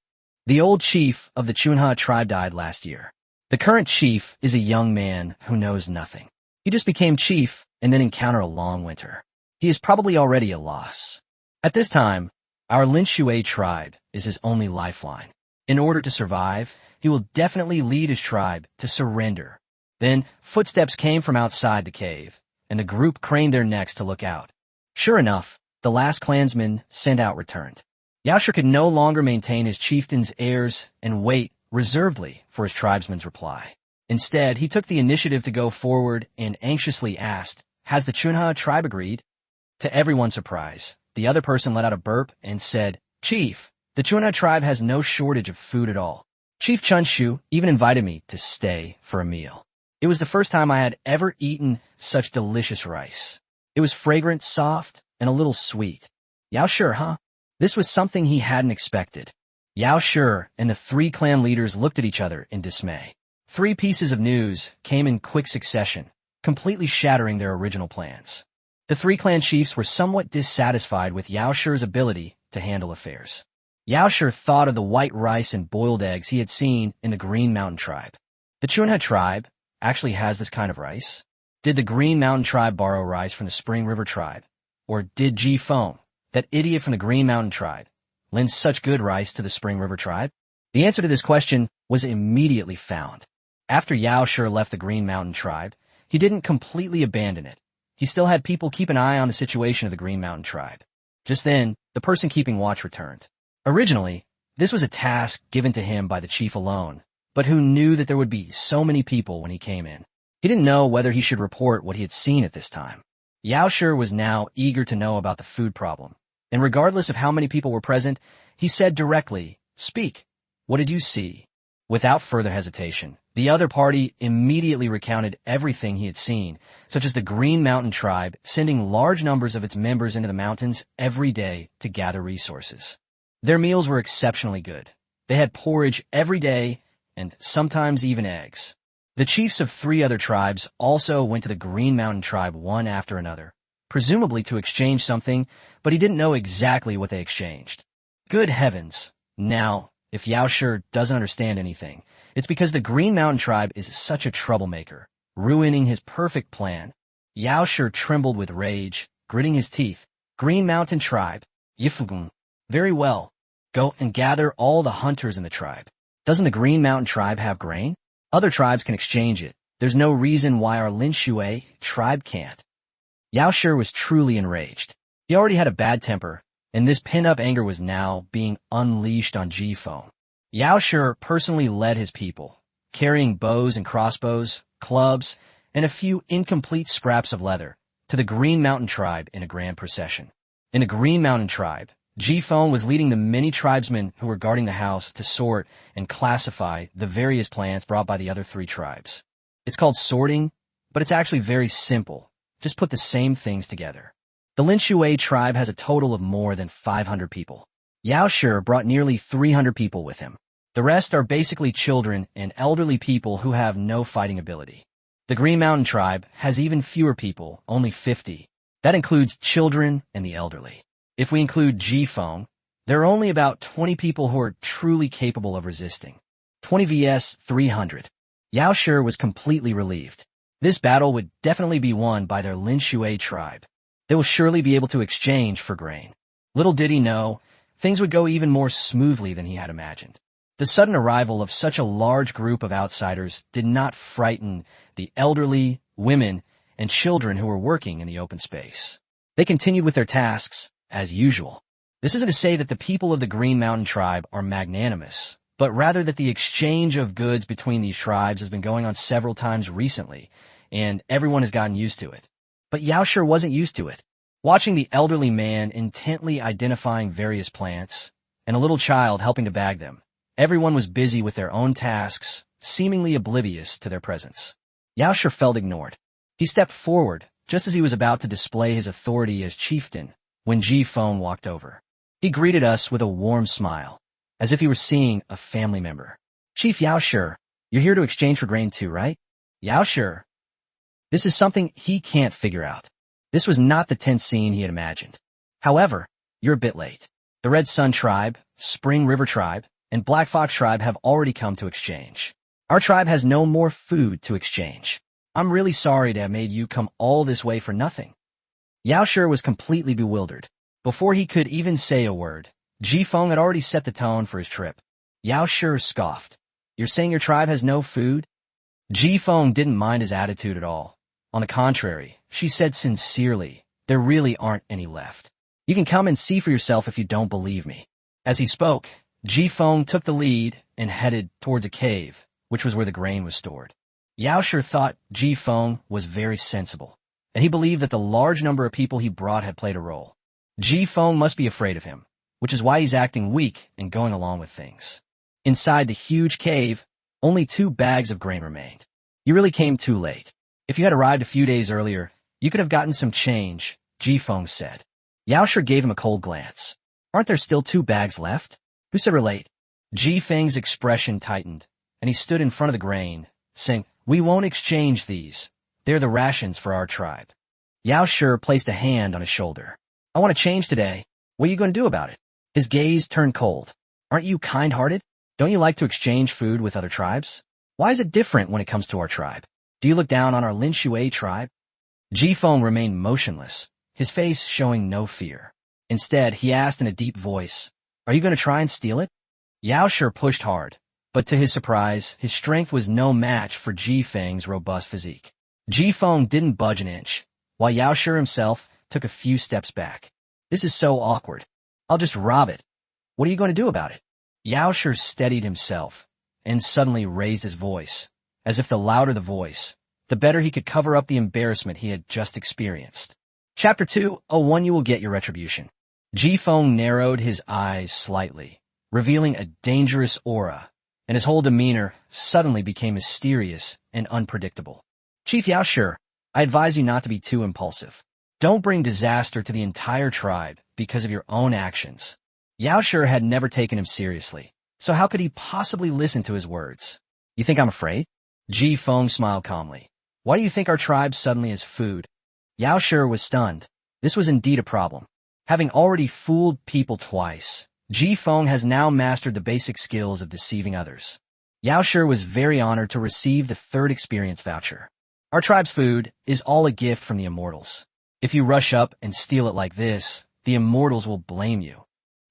The old chief of the Chunha tribe died last year. The current chief is a young man who knows nothing. He just became chief and then encountered a long winter. He is probably already a loss. At this time, our Lin Shui tribe is his only lifeline. In order to survive, he will definitely lead his tribe to surrender. Then, footsteps came from outside the cave, and the group craned their necks to look out. Sure enough, the last clansman sent out returned. Yao Shi could no longer maintain his chieftain's airs and wait reservedly for his tribesman's reply. Instead, he took the initiative to go forward and anxiously asked, Has the Chunha tribe agreed? To everyone's surprise, the other person let out a burp and said, Chief, the Chunha tribe has no shortage of food at all. Chief Chunshu even invited me to stay for a meal. It was the first time I had ever eaten such delicious rice. It was fragrant, soft, and a little sweet. Yao Shi, huh? This was something he hadn't expected. Yao Shi and the 3 clan leaders looked at each other in dismay. 3 pieces of news came in quick succession, completely shattering their original plans. The 3 clan chiefs were somewhat dissatisfied with Yao Shi's ability to handle affairs. Yao Shi thought of the white rice and boiled eggs he had seen in the Green Mountain tribe. The Chunha tribe actually has this kind of rice? Did the Green Mountain tribe borrow rice from the Spring River tribe? Or did Ji Feng, that idiot from the Green Mountain tribe, lend such good rice to the Spring River tribe? The answer to this question was immediately found. After Yao Shi left the Green Mountain tribe, he didn't completely abandon it. He still had people keep an eye on the situation of the Green Mountain tribe. Just then, the person keeping watch returned. Originally, this was a task given to him by the chief alone, but who knew that there would be so many people when he came in. He didn't know whether he should report what he had seen at this time. Yao Shi was now eager to know about the food problem, and regardless of how many people were present, he said directly, Speak, what did you see? Without further hesitation, the other party immediately recounted everything he had seen, such as the Green Mountain tribe sending large numbers of its members into the mountains every day to gather resources. Their meals were exceptionally good. They had porridge every day and sometimes even eggs. The chiefs of 3 other tribes also went to the Green Mountain tribe one after another, presumably to exchange something, but he didn't know exactly what they exchanged. Good heavens! Now, if Yao Shi doesn't understand anything, it's because the Green Mountain tribe is such a troublemaker, ruining his perfect plan. Yao Shi trembled with rage, gritting his teeth. Green Mountain tribe, Yifugun. Very well. Go and gather all the hunters in the tribe. Doesn't the Green Mountain tribe have grain? Other tribes can exchange it. There's no reason why our Lin Shui tribe can't. Yao Shi was truly enraged. He already had a bad temper, and this pent-up anger was now being unleashed on Ji Feng. Yao Shi personally led his people, carrying bows and crossbows, clubs, and a few incomplete scraps of leather, to the Green Mountain tribe in a grand procession. In the Green Mountain tribe, Ji Feng was leading the many tribesmen who were guarding the house to sort and classify the various plants brought by the other 3 tribes. It's called sorting, but it's actually very simple. Just put the same things together. The Lin Shui tribe has a total of more than 500 people. Yao Shi brought nearly 300 people with him. The rest are basically children and elderly people who have no fighting ability. The Green Mountain tribe has even fewer people, only 50. That includes children and the elderly. If we include Ji Feng, there are only about 20 people who are truly capable of resisting. 20 vs 300. Yao Shi was completely relieved. This battle would definitely be won by their Lin Shui tribe. They will surely be able to exchange for grain. Little did he know, things would go even more smoothly than he had imagined. The sudden arrival of such a large group of outsiders did not frighten the elderly, women, and children who were working in the open space. They continued with their tasks, as usual. This isn't to say that the people of the Green Mountain tribe are magnanimous, but rather that the exchange of goods between these tribes has been going on several times recently, and everyone has gotten used to it. But Yaoshir wasn't used to it. Watching the elderly man intently identifying various plants, and a little child helping to bag them, everyone was busy with their own tasks, seemingly oblivious to their presence. Yaoshir felt ignored. He stepped forward, just as he was about to display his authority as chieftain, when Ji Feng walked over. He greeted us with a warm smile, as if he were seeing a family member. "Chief Yaoshir, you're here to exchange for grain too, right?" Yaoshir. This is something he can't figure out. This was not the tense scene he had imagined. "However, you're a bit late. The Red Sun tribe, Spring River tribe, and Black Fox tribe have already come to exchange. Our tribe has no more food to exchange. I'm really sorry to have made you come all this way for nothing." Yaoshir was completely bewildered. Before he could even say a word, Ji Feng had already set the tone for his trip. Yaoshir scoffed. "You're saying your tribe has no food?" Ji Feng didn't mind his attitude at all. On the contrary, she said sincerely, "There really aren't any left. You can come and see for yourself if you don't believe me." As he spoke, Ji Feng took the lead and headed towards a cave, which was where the grain was stored. Yaoshir thought Ji Feng was very sensible, and he believed that the large number of people he brought had played a role. Ji Feng must be afraid of him, which is why he's acting weak and going along with things. Inside the huge cave, only 2 bags of grain remained. "You really came too late. If you had arrived a few days earlier, you could have gotten some change," Ji Feng said. Yaoshir gave him a cold glance. "Aren't there still 2 bags left? Who said we're late?" Ji Feng's expression tightened, and he stood in front of the grain, saying, "We won't exchange these. They're the rations for our tribe." Yaoshir placed a hand on his shoulder. "I want to change today. What are you going to do about it?" His gaze turned cold. "Aren't you kind-hearted? Don't you like to exchange food with other tribes? Why is it different when it comes to our tribe? Do you look down on our Lin Shui tribe?" Ji Feng remained motionless, his face showing no fear. Instead, he asked in a deep voice, "Are you going to try and steal it?" Yaoshir pushed hard, but to his surprise, his strength was no match for Ji Feng's robust physique. Ji Feng didn't budge an inch, while Yaoshir himself took a few steps back. "This is so awkward. I'll just rob it. What are you going to do about it?" Yaoshir steadied himself, and suddenly raised his voice, as if the louder the voice, the better he could cover up the embarrassment he had just experienced. Chapter 2:01 You will get your retribution. Ji Feng narrowed his eyes slightly, revealing a dangerous aura, and his whole demeanor suddenly became mysterious and unpredictable. "Chief Yaoshir, I advise you not to be too impulsive. Don't bring disaster to the entire tribe because of your own actions." Yaoshir had never taken him seriously, so how could he possibly listen to his words? "You think I'm afraid?" Ji Feng smiled calmly. "Why do you think our tribe suddenly has food?" Yaoshir was stunned. This was indeed a problem. Having already fooled people twice, Ji Feng has now mastered the basic skills of deceiving others. Yaoshir was very honored to receive the 3rd experience voucher. "Our tribe's food is all a gift from the immortals. If you rush up and steal it like this, the immortals will blame you."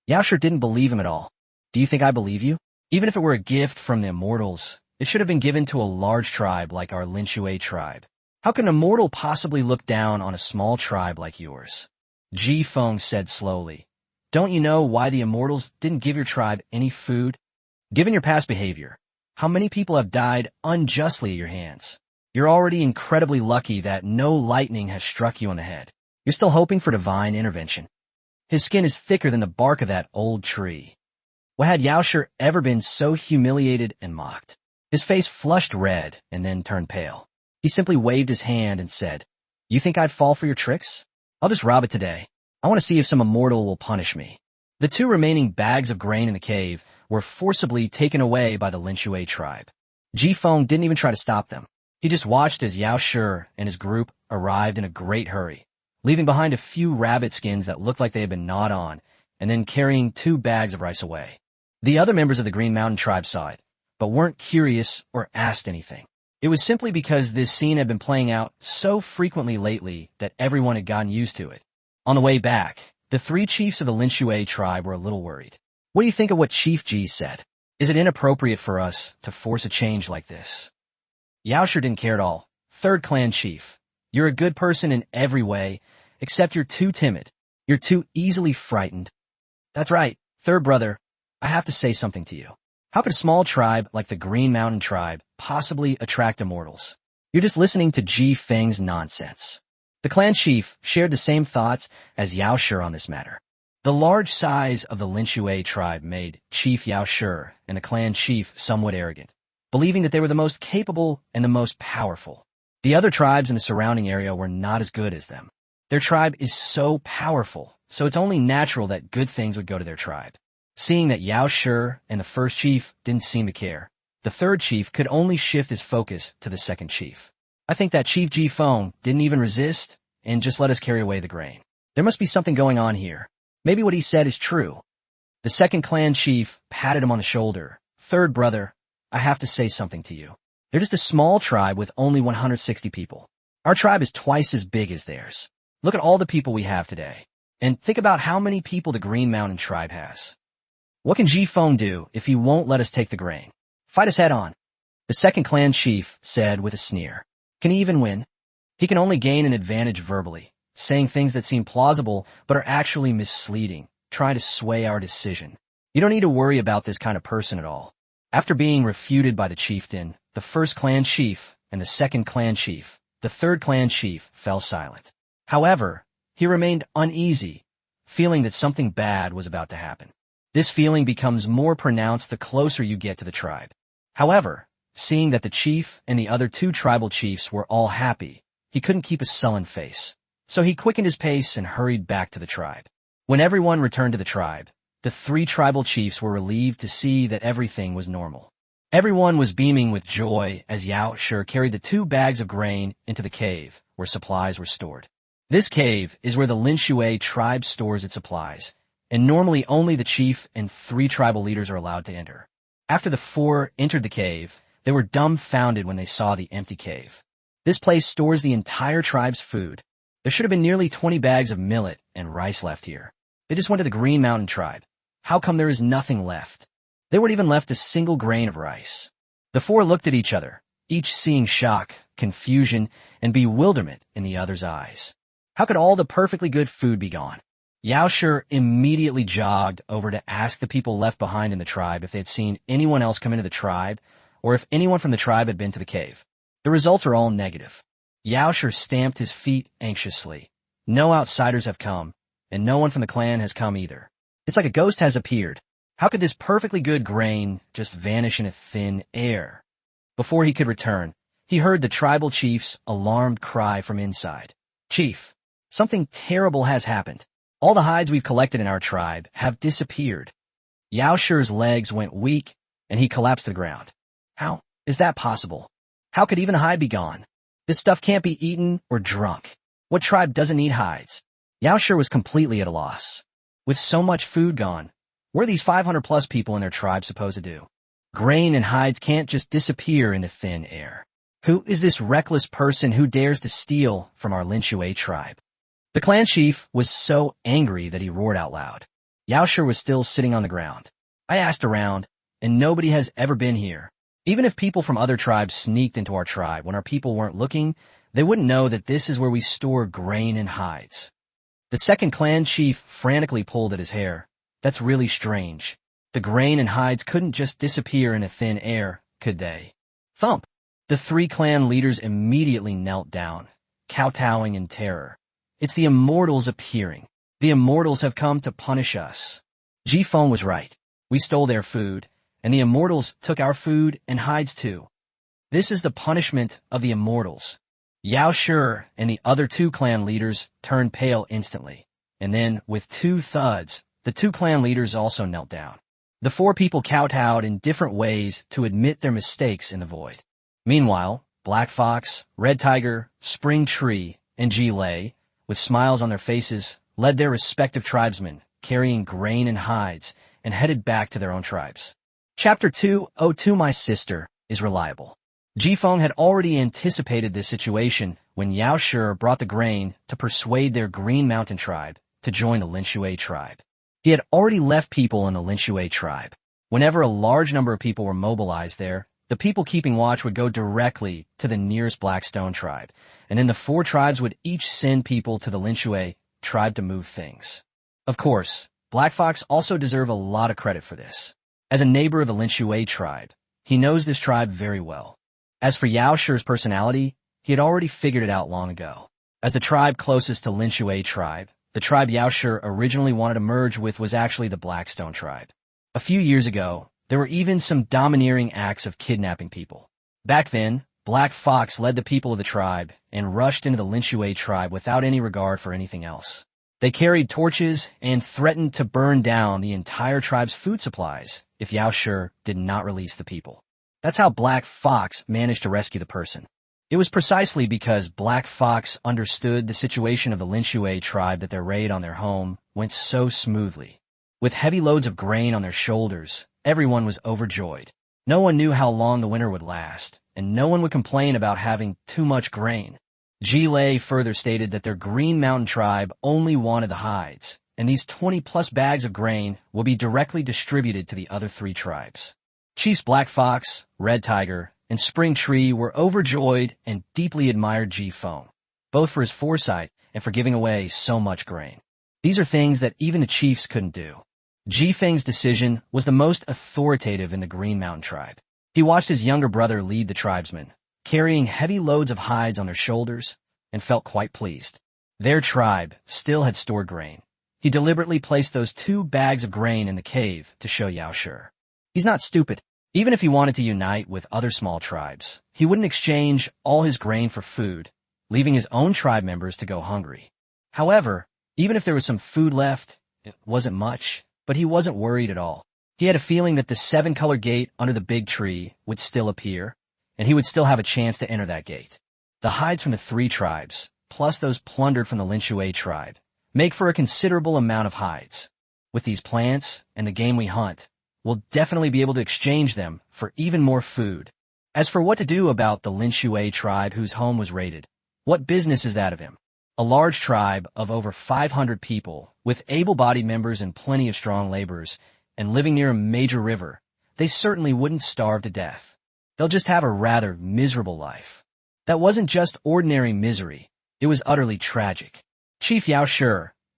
Yaoshir didn't believe him at all. "Do you think I believe you? Even if it were a gift from the immortals, it should have been given to a large tribe like our Lin Shui tribe. How can an immortal possibly look down on a small tribe like yours?" Ji Feng said slowly, "Don't you know why the immortals didn't give your tribe any food? Given your past behavior, how many people have died unjustly at your hands? You're already incredibly lucky that no lightning has struck you on the head. You're still hoping for divine intervention. His skin is thicker than the bark of that old tree." Why had Yaoshir ever been so humiliated and mocked? His face flushed red and then turned pale. He simply waved his hand and said, "You think I'd fall for your tricks? I'll just rob it today. I want to see if some immortal will punish me." The 2 remaining bags of grain in the cave were forcibly taken away by the Lin Shui tribe. Ji Feng didn't even try to stop them. He just watched as Yaoshir and his group arrived in a great hurry, leaving behind a few rabbit skins that looked like they had been gnawed on, and then carrying 2 bags of rice away. The other members of the Green Mountain tribe saw it, but weren't curious or asked anything. It was simply because this scene had been playing out so frequently lately that everyone had gotten used to it. On the way back, the 3 chiefs of the Lin Shui tribe were a little worried. "What do you think of what Chief Ji said? Is it inappropriate for us to force a change like this?" Yaoshir didn't care at all. 3rd clan chief. You're a good person in every way, except you're too timid. You're too easily frightened. That's right, third brother, I have to say something to you. How could a small tribe like the Green Mountain Tribe possibly attract immortals? You're just listening to Ji Feng's nonsense. The clan chief shared the same thoughts as Yao Shi on this matter. The large size of the Linshui tribe made Chief Yao Shi and the clan chief somewhat arrogant, believing that they were the most capable and the most powerful. The other tribes in the surrounding area were not as good as them. Their tribe is so powerful, so it's only natural that good things would go to their tribe. Seeing that Yao Shi and the first chief didn't seem to care, the third chief could only shift his focus to the second chief. I think that Chief Ji Feng didn't even resist and just let us carry away the grain. There must be something going on here. Maybe what he said is true. The second clan chief patted him on the shoulder. Third brother, I have to say something to you. They're just a small tribe with only 160 people. Our tribe is twice as big as theirs. Look at all the people we have today. And think about how many people the Green Mountain Tribe has. What can Ji Feng do if he won't let us take the grain? Fight us head on. The second clan chief said with a sneer. Can he even win? He can only gain an advantage verbally, saying things that seem plausible but are actually misleading, trying to sway our decision. You don't need to worry about this kind of person at all. After being refuted by the chieftain, the first clan chief, and the second clan chief, the third clan chief fell silent. However, he remained uneasy, feeling that something bad was about to happen. This feeling becomes more pronounced the closer you get to the tribe. However, seeing that the chief and the other two tribal chiefs were all happy, he couldn't keep a sullen face. So he quickened his pace and hurried back to the tribe. When everyone returned to the tribe, the three tribal chiefs were relieved to see that everything was normal. Everyone was beaming with joy as Yao Shi carried the 2 bags of grain into the cave where supplies were stored. This cave is where the Linshui tribe stores its supplies, and normally only the chief and 3 tribal leaders are allowed to enter. After the 4 entered the cave, they were dumbfounded when they saw the empty cave. This place stores the entire tribe's food. There should have been nearly 20 bags of millet and rice left here. They just went to the Green Mountain Tribe. How come there is nothing left? They weren't even left a single grain of rice. The 4 looked at each other, each seeing shock, confusion, and bewilderment in the other's eyes. How could all the perfectly good food be gone? Yao Shi immediately jogged over to ask the people left behind in the tribe if they had seen anyone else come into the tribe, or if anyone from the tribe had been to the cave. The results are all negative. Yao Shi stamped his feet anxiously. No outsiders have come, and no one from the clan has come either. It's like a ghost has appeared. How could this perfectly good grain just vanish in a thin air? Before he could return, he heard the tribal chief's alarmed cry from inside. Chief, something terrible has happened. All the hides we've collected in our tribe have disappeared. Yao Shi's legs went weak, and he collapsed to the ground. How is that possible? How could even a hide be gone? This stuff can't be eaten or drunk. What tribe doesn't eat hides? Yao Shi was completely at a loss. With so much food gone, what are these 500-plus people in their tribe supposed to do? Grain and hides can't just disappear into thin air. Who is this reckless person who dares to steal from our Linshui tribe? The clan chief was so angry that he roared out loud. Yao Shi was still sitting on the ground. I asked around, and nobody has ever been here. Even if people from other tribes sneaked into our tribe when our people weren't looking, they wouldn't know that this is where we store grain and hides. The second clan chief frantically pulled at his hair. That's really strange. The grain and hides couldn't just disappear into thin air, could they? Thump! The 3 clan leaders immediately knelt down, kowtowing in terror. It's the immortals appearing. The immortals have come to punish us. Ji Feng was right. We stole their food, and the immortals took our food and hides too. This is the punishment of the immortals. Yao Shi and the other 2 clan leaders turned pale instantly, and then, with 2 thuds, the 2 clan leaders also knelt down. The 4 people kowtowed in different ways to admit their mistakes in the void. Meanwhile, Black Fox, Red Tiger, Spring Tree, and Ji Lei, with smiles on their faces, led their respective tribesmen, carrying grain and hides, and headed back to their own tribes. Chapter 202 My Sister is Reliable. Ji Feng had already anticipated this situation when Yao Shi brought the grain to persuade their Green Mountain tribe to join the Linshui tribe. He had already left people in the Linshui tribe. Whenever a large number of people were mobilized there, The people keeping watch would go directly to the nearest Blackstone tribe, and then the 4 tribes would each send people to the Linshue tribe to move things. Of course, Black Fox also deserves a lot of credit for this. As a neighbor of the Linshue tribe, he knows this tribe very well. As for Yao Shi's personality, he had already figured it out long ago. As the tribe closest to Linshue tribe, the tribe Yao Shi originally wanted to merge with was actually the Blackstone tribe. A few years ago, there were even some domineering acts of kidnapping people. Back then, Black Fox led the people of the tribe and rushed into the Linshue tribe without any regard for anything else. They carried torches and threatened to burn down the entire tribe's food supplies if Yao Shi did not release the people. That's how Black Fox managed to rescue the person. It was precisely because Black Fox understood the situation of the Linshue tribe that their raid on their home went so smoothly. With heavy loads of grain on their shoulders, everyone was overjoyed. No one knew how long the winter would last, and no one would complain about having too much grain. Ji Lei further stated that their Green Mountain tribe only wanted the hides, and these 20-plus bags of grain will be directly distributed to the other 3 tribes. Chiefs Black Fox, Red Tiger, and Spring Tree were overjoyed and deeply admired Ji Feng, both for his foresight and for giving away so much grain. These are things that even the chiefs couldn't do. Ji Feng's decision was the most authoritative in the Green Mountain tribe. He watched his younger brother lead the tribesmen, carrying heavy loads of hides on their shoulders, and felt quite pleased. Their tribe still had stored grain. He deliberately placed those 2 bags of grain in the cave to show Yao Shi. He's not stupid. Even if he wanted to unite with other small tribes, he wouldn't exchange all his grain for food, leaving his own tribe members to go hungry. However, even if there was some food left, it wasn't much, but he wasn't worried at all. He had a feeling that the 7-color gate under the big tree would still appear, and he would still have a chance to enter that gate. The hides from the 3 tribes, plus those plundered from the Linshue tribe, make for a considerable amount of hides. With these plants and the game we hunt, we'll definitely be able to exchange them for even more food. As for what to do about the Linshue tribe whose home was raided, what business is that of him? A large tribe of over 500 people, with able-bodied members and plenty of strong laborers, and living near a major river, they certainly wouldn't starve to death. They'll just have a rather miserable life. That wasn't just ordinary misery, it was utterly tragic. Chief Yao Shi,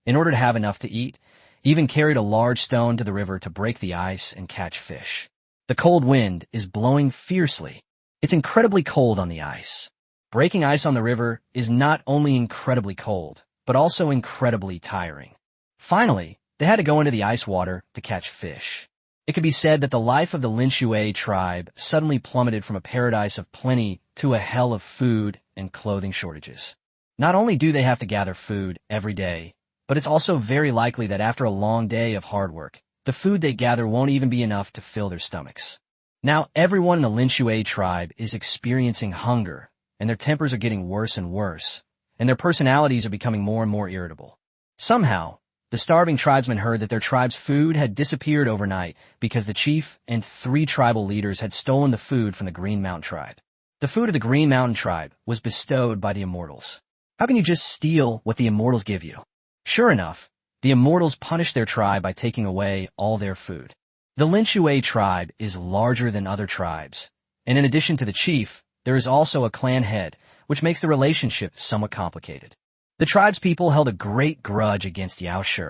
in order to have enough to eat, even carried a large stone to the river to break the ice and catch fish. The cold wind is blowing fiercely. It's incredibly cold on the ice. Breaking ice on the river is not only incredibly cold, but also incredibly tiring. Finally, they had to go into the ice water to catch fish. It could be said that the life of the Linshue tribe suddenly plummeted from a paradise of plenty to a hell of food and clothing shortages. Not only do they have to gather food every day, but it's also very likely that after a long day of hard work, the food they gather won't even be enough to fill their stomachs. Now everyone in the Linshue tribe is experiencing hunger, and their tempers are getting worse and worse, and their personalities are becoming more and more irritable. Somehow, the starving tribesmen heard that their tribe's food had disappeared overnight because the chief and 3 tribal leaders had stolen the food from the Green Mountain tribe. The food of the Green Mountain tribe was bestowed by the immortals. How can you just steal what the immortals give you? Sure enough, the immortals punished their tribe by taking away all their food. The Linshue tribe is larger than other tribes, and in addition to the chief, there is also a clan head, which makes the relationship somewhat complicated. The tribe's people held a great grudge against Yao Shi,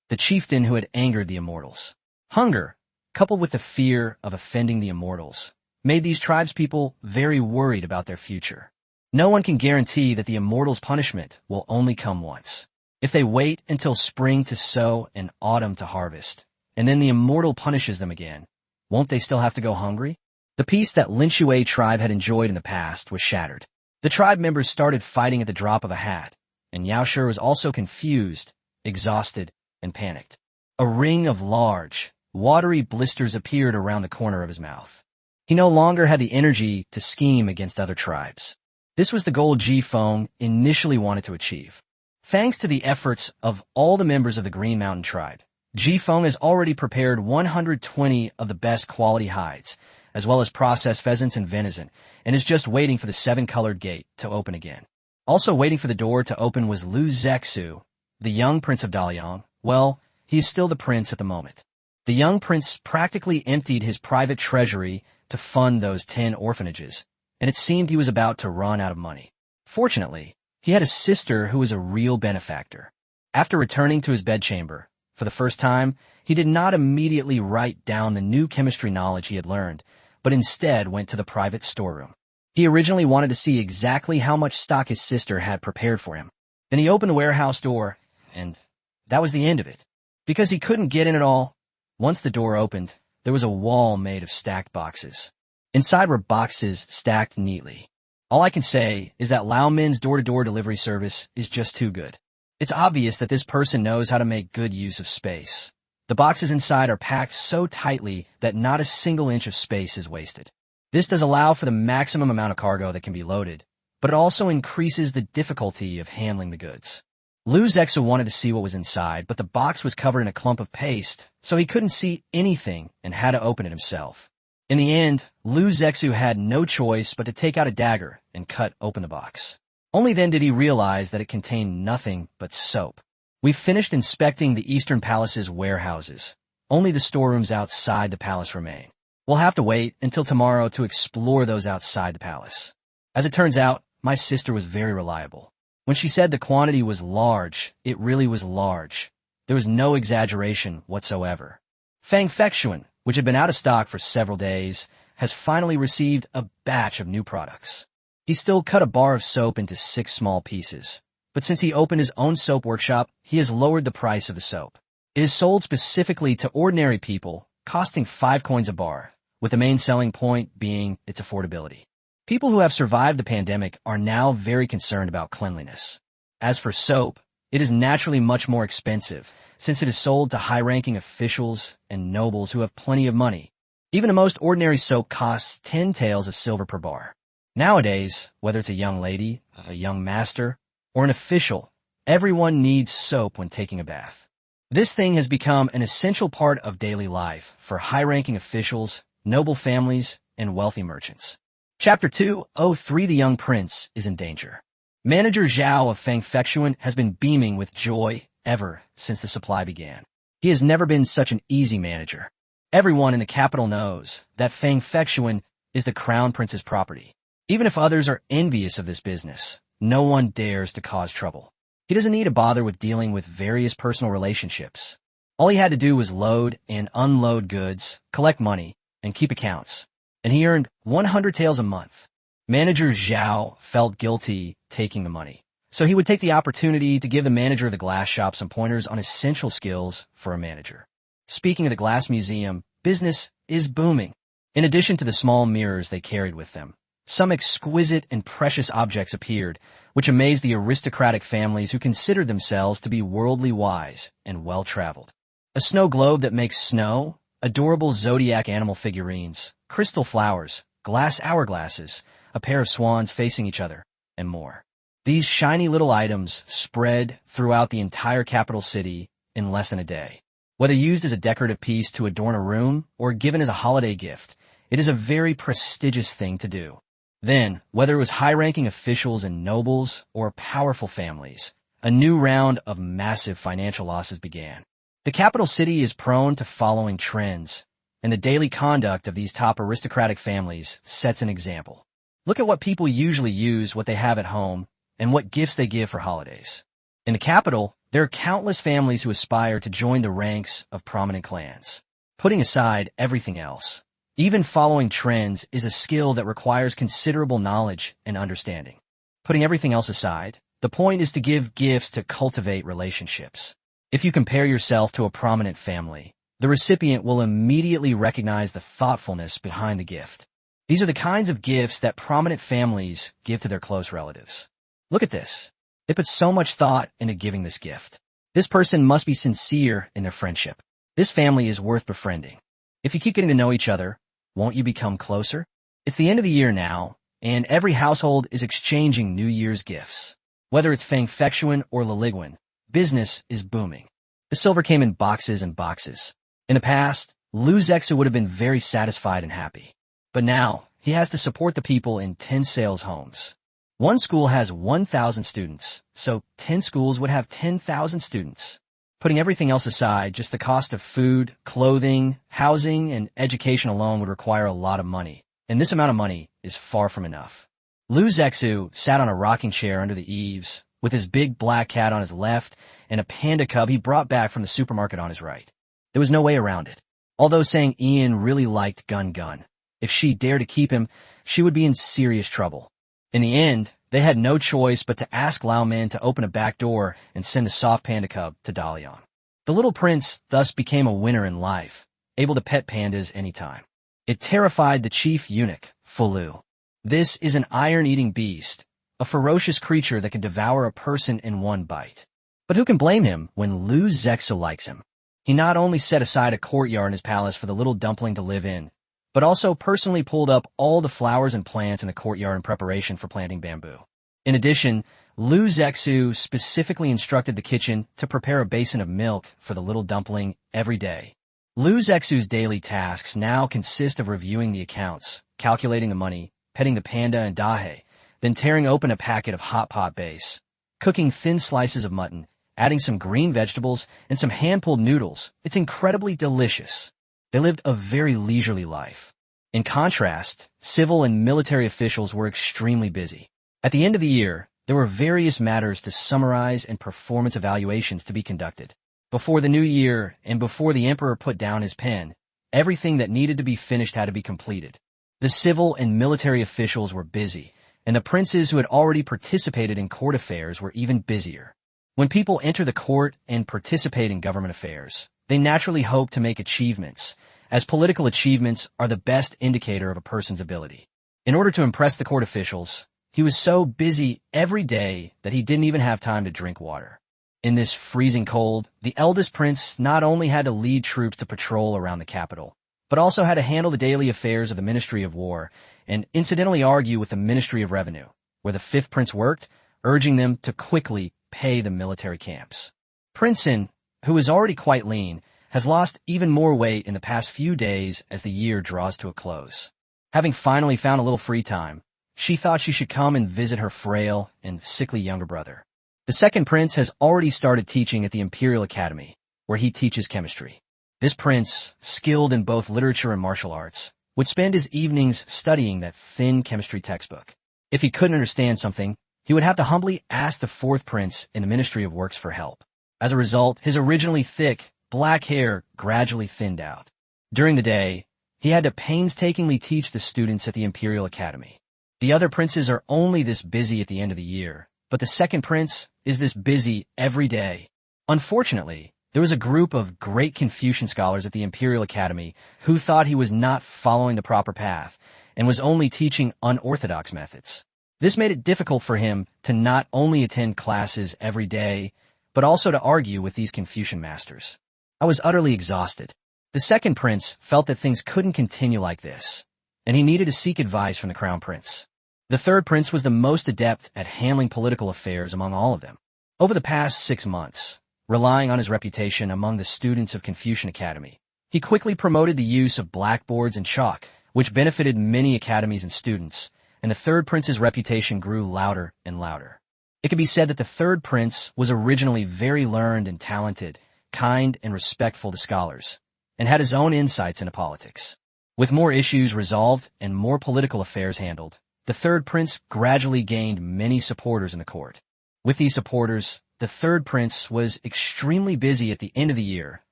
the chieftain who had angered the immortals. Hunger, coupled with the fear of offending the immortals, made these tribespeople very worried about their future. No one can guarantee that the immortals' punishment will only come once. If they wait until spring to sow and autumn to harvest, and then the immortal punishes them again, won't they still have to go hungry? The peace that Linshue tribe had enjoyed in the past was shattered. The tribe members started fighting at the drop of a hat, and Yao Shi was also confused, exhausted, and panicked. A ring of large, watery blisters appeared around the corner of his mouth. He no longer had the energy to scheme against other tribes. This was the goal Ji Feng initially wanted to achieve. Thanks to the efforts of all the members of the Green Mountain tribe, Ji Feng has already prepared 120 of the best quality hides, as well as processed pheasants and venison, and is just waiting for the 7-colored gate to open again. Also waiting for the door to open was Lu Zexu, the young prince of Daliang. Well, he is still the prince at the moment. The young prince practically emptied his private treasury to fund those 10 orphanages, and it seemed he was about to run out of money. Fortunately, he had a sister who was a real benefactor. After returning to his bedchamber, for the first time, he did not immediately write down the new chemistry knowledge he had learned, but instead went to the private storeroom. He originally wanted to see exactly how much stock his sister had prepared for him. Then he opened the warehouse door, and that was the end of it. Because he couldn't get in at all, once the door opened, there was a wall made of stacked boxes. Inside were boxes stacked neatly. All I can say is that Lao Min's door-to-door delivery service is just too good. It's obvious that this person knows how to make good use of space. The boxes inside are packed so tightly that not a single inch of space is wasted. This does allow for the maximum amount of cargo that can be loaded, but it also increases the difficulty of handling the goods. Lu Zexu wanted to see what was inside, but the box was covered in a clump of paste, so he couldn't see anything and had to open it himself. In the end, Lu Zexu had no choice but to take out a dagger and cut open the box. Only then did he realize that it contained nothing but soap. We've finished inspecting the Eastern Palace's warehouses. Only the storerooms outside the palace remain. We'll have to wait until tomorrow to explore those outside the palace. As it turns out, my sister was very reliable. When she said the quantity was large, it really was large. There was no exaggeration whatsoever. Fang Fexuan, which had been out of stock for several days, has finally received a batch of new products. He still cut a bar of soap into 6 small pieces, but since he opened his own soap workshop, he has lowered the price of the soap. It is sold specifically to ordinary people, costing 5 coins a bar, with the main selling point being its affordability. People who have survived the pandemic are now very concerned about cleanliness. As for soap, it is naturally much more expensive, since it is sold to high-ranking officials and nobles who have plenty of money. Even the most ordinary soap costs 10 taels of silver per bar. Nowadays, whether it's a young lady, a young master, or an official, everyone needs soap when taking a bath. This thing has become an essential part of daily life for high-ranking officials, noble families, and wealthy merchants. Chapter 203 The Young Prince is in danger. Manager Zhao of Fang Fexuan has been beaming with joy ever since the supply began. He has never been such an easy manager. Everyone in the capital knows that Fang Fexuan is the crown prince's property. Even if others are envious of this business, no one dares to cause trouble. He doesn't need to bother with dealing with various personal relationships. All he had to do was load and unload goods, collect money, and keep accounts. And he earned 100 taels a month. Manager Zhao felt guilty taking the money, so he would take the opportunity to give the manager of the glass shop some pointers on essential skills for a manager. Speaking of the glass museum, business is booming. In addition to the small mirrors they carried with them, some exquisite and precious objects appeared, which amazed the aristocratic families who considered themselves to be worldly wise and well-traveled. A snow globe that makes snow, adorable zodiac animal figurines, crystal flowers, glass hourglasses, a pair of swans facing each other, and more. These shiny little items spread throughout the entire capital city in less than a day. Whether used as a decorative piece to adorn a room or given as a holiday gift, it is a very prestigious thing to do. Then, whether it was high-ranking officials and nobles or powerful families, a new round of massive financial losses began. The capital city is prone to following trends, and the daily conduct of these top aristocratic families sets an example. Look at what people usually use what they have at home and what gifts they give for holidays. In the capital, there are countless families who aspire to join the ranks of prominent clans. Putting aside everything else, even following trends is a skill that requires considerable knowledge and understanding. Putting everything else aside, the point is to give gifts to cultivate relationships. If you compare yourself to a prominent family, the recipient will immediately recognize the thoughtfulness behind the gift. These are the kinds of gifts that prominent families give to their close relatives. Look at this. They put so much thought into giving this gift. This person must be sincere in their friendship. This family is worth befriending. If you keep getting to know each other, won't you become closer? It's the end of the year now, and every household is exchanging New Year's gifts. Whether it's Fang Fexuan or Liliguan, business is booming. The silver came in boxes and boxes. In the past, Lu Zexu would have been very satisfied and happy. But now, he has to support the people in 10 sales homes. One school has 1,000 students, so 10 schools would have 10,000 students. Putting everything else aside, just the cost of food, clothing, housing, and education alone would require a lot of money, and this amount of money is far from enough. Lu Zexu sat on a rocking chair under the eaves, with his big black cat on his left and a panda cub he brought back from the supermarket on his right. There was no way around it. Although saying Ian really liked Gun. If she dared to keep him, she would be in serious trouble. In the end, they had no choice but to ask Lao Min to open a back door and send the soft panda cub to Dalian. The little prince thus became a winner in life, able to pet pandas anytime. It terrified the chief eunuch, Fulu. This is an iron-eating beast, a ferocious creature that can devour a person in one bite. But who can blame him when Lu Zexu likes him? He not only set aside a courtyard in his palace for the little dumpling to live in, but also personally pulled up all the flowers and plants in the courtyard in preparation for planting bamboo. In addition, Lu Zexu specifically instructed the kitchen to prepare a basin of milk for the little dumpling every day. Lu Zexu's daily tasks now consist of reviewing the accounts, calculating the money, petting the panda and dahe, then tearing open a packet of hot pot base, cooking thin slices of mutton, adding some green vegetables, and some hand-pulled noodles. It's incredibly delicious. They lived a very leisurely life. In contrast, civil and military officials were extremely busy. At the end of the year, there were various matters to summarize and performance evaluations to be conducted. Before the new year and before the emperor put down his pen, everything that needed to be finished had to be completed. The civil and military officials were busy, and the princes who had already participated in court affairs were even busier. When people enter the court and participate in government affairs, they naturally hope to make achievements, as political achievements are the best indicator of a person's ability. In order to impress the court officials, he was so busy every day that he didn't even have time to drink water. In this freezing cold, the eldest prince not only had to lead troops to patrol around the capital, but also had to handle the daily affairs of the Ministry of War and incidentally argue with the Ministry of Revenue, where the fifth prince worked, urging them to quickly pay the military camps. Princeton, who is already quite lean, has lost even more weight in the past few days as the year draws to a close. Having finally found a little free time, she thought she should come and visit her frail and sickly younger brother. The second prince has already started teaching at the Imperial Academy, where he teaches chemistry. This prince, skilled in both literature and martial arts, would spend his evenings studying that thin chemistry textbook. If he couldn't understand something, he would have to humbly ask the fourth prince in the Ministry of Works for help. As a result, his originally thick, black hair gradually thinned out. During the day, he had to painstakingly teach the students at the Imperial Academy. The other princes are only this busy at the end of the year, but the second prince is this busy every day. Unfortunately, there was a group of great Confucian scholars at the Imperial Academy who thought he was not following the proper path and was only teaching unorthodox methods. This made it difficult for him to not only attend classes every day, but also to argue with these Confucian masters. I was utterly exhausted. The second prince felt that things couldn't continue like this, and he needed to seek advice from the crown prince. The third prince was the most adept at handling political affairs among all of them. Over the past 6 months, relying on his reputation among the students of Confucian Academy, he quickly promoted the use of blackboards and chalk, which benefited many academies and students, and the third prince's reputation grew louder and louder. It can be said that the third prince was originally very learned and talented, kind and respectful to scholars, and had his own insights into politics. With more issues resolved and more political affairs handled, the third prince gradually gained many supporters in the court. With these supporters, the third prince was extremely busy at the end of the year,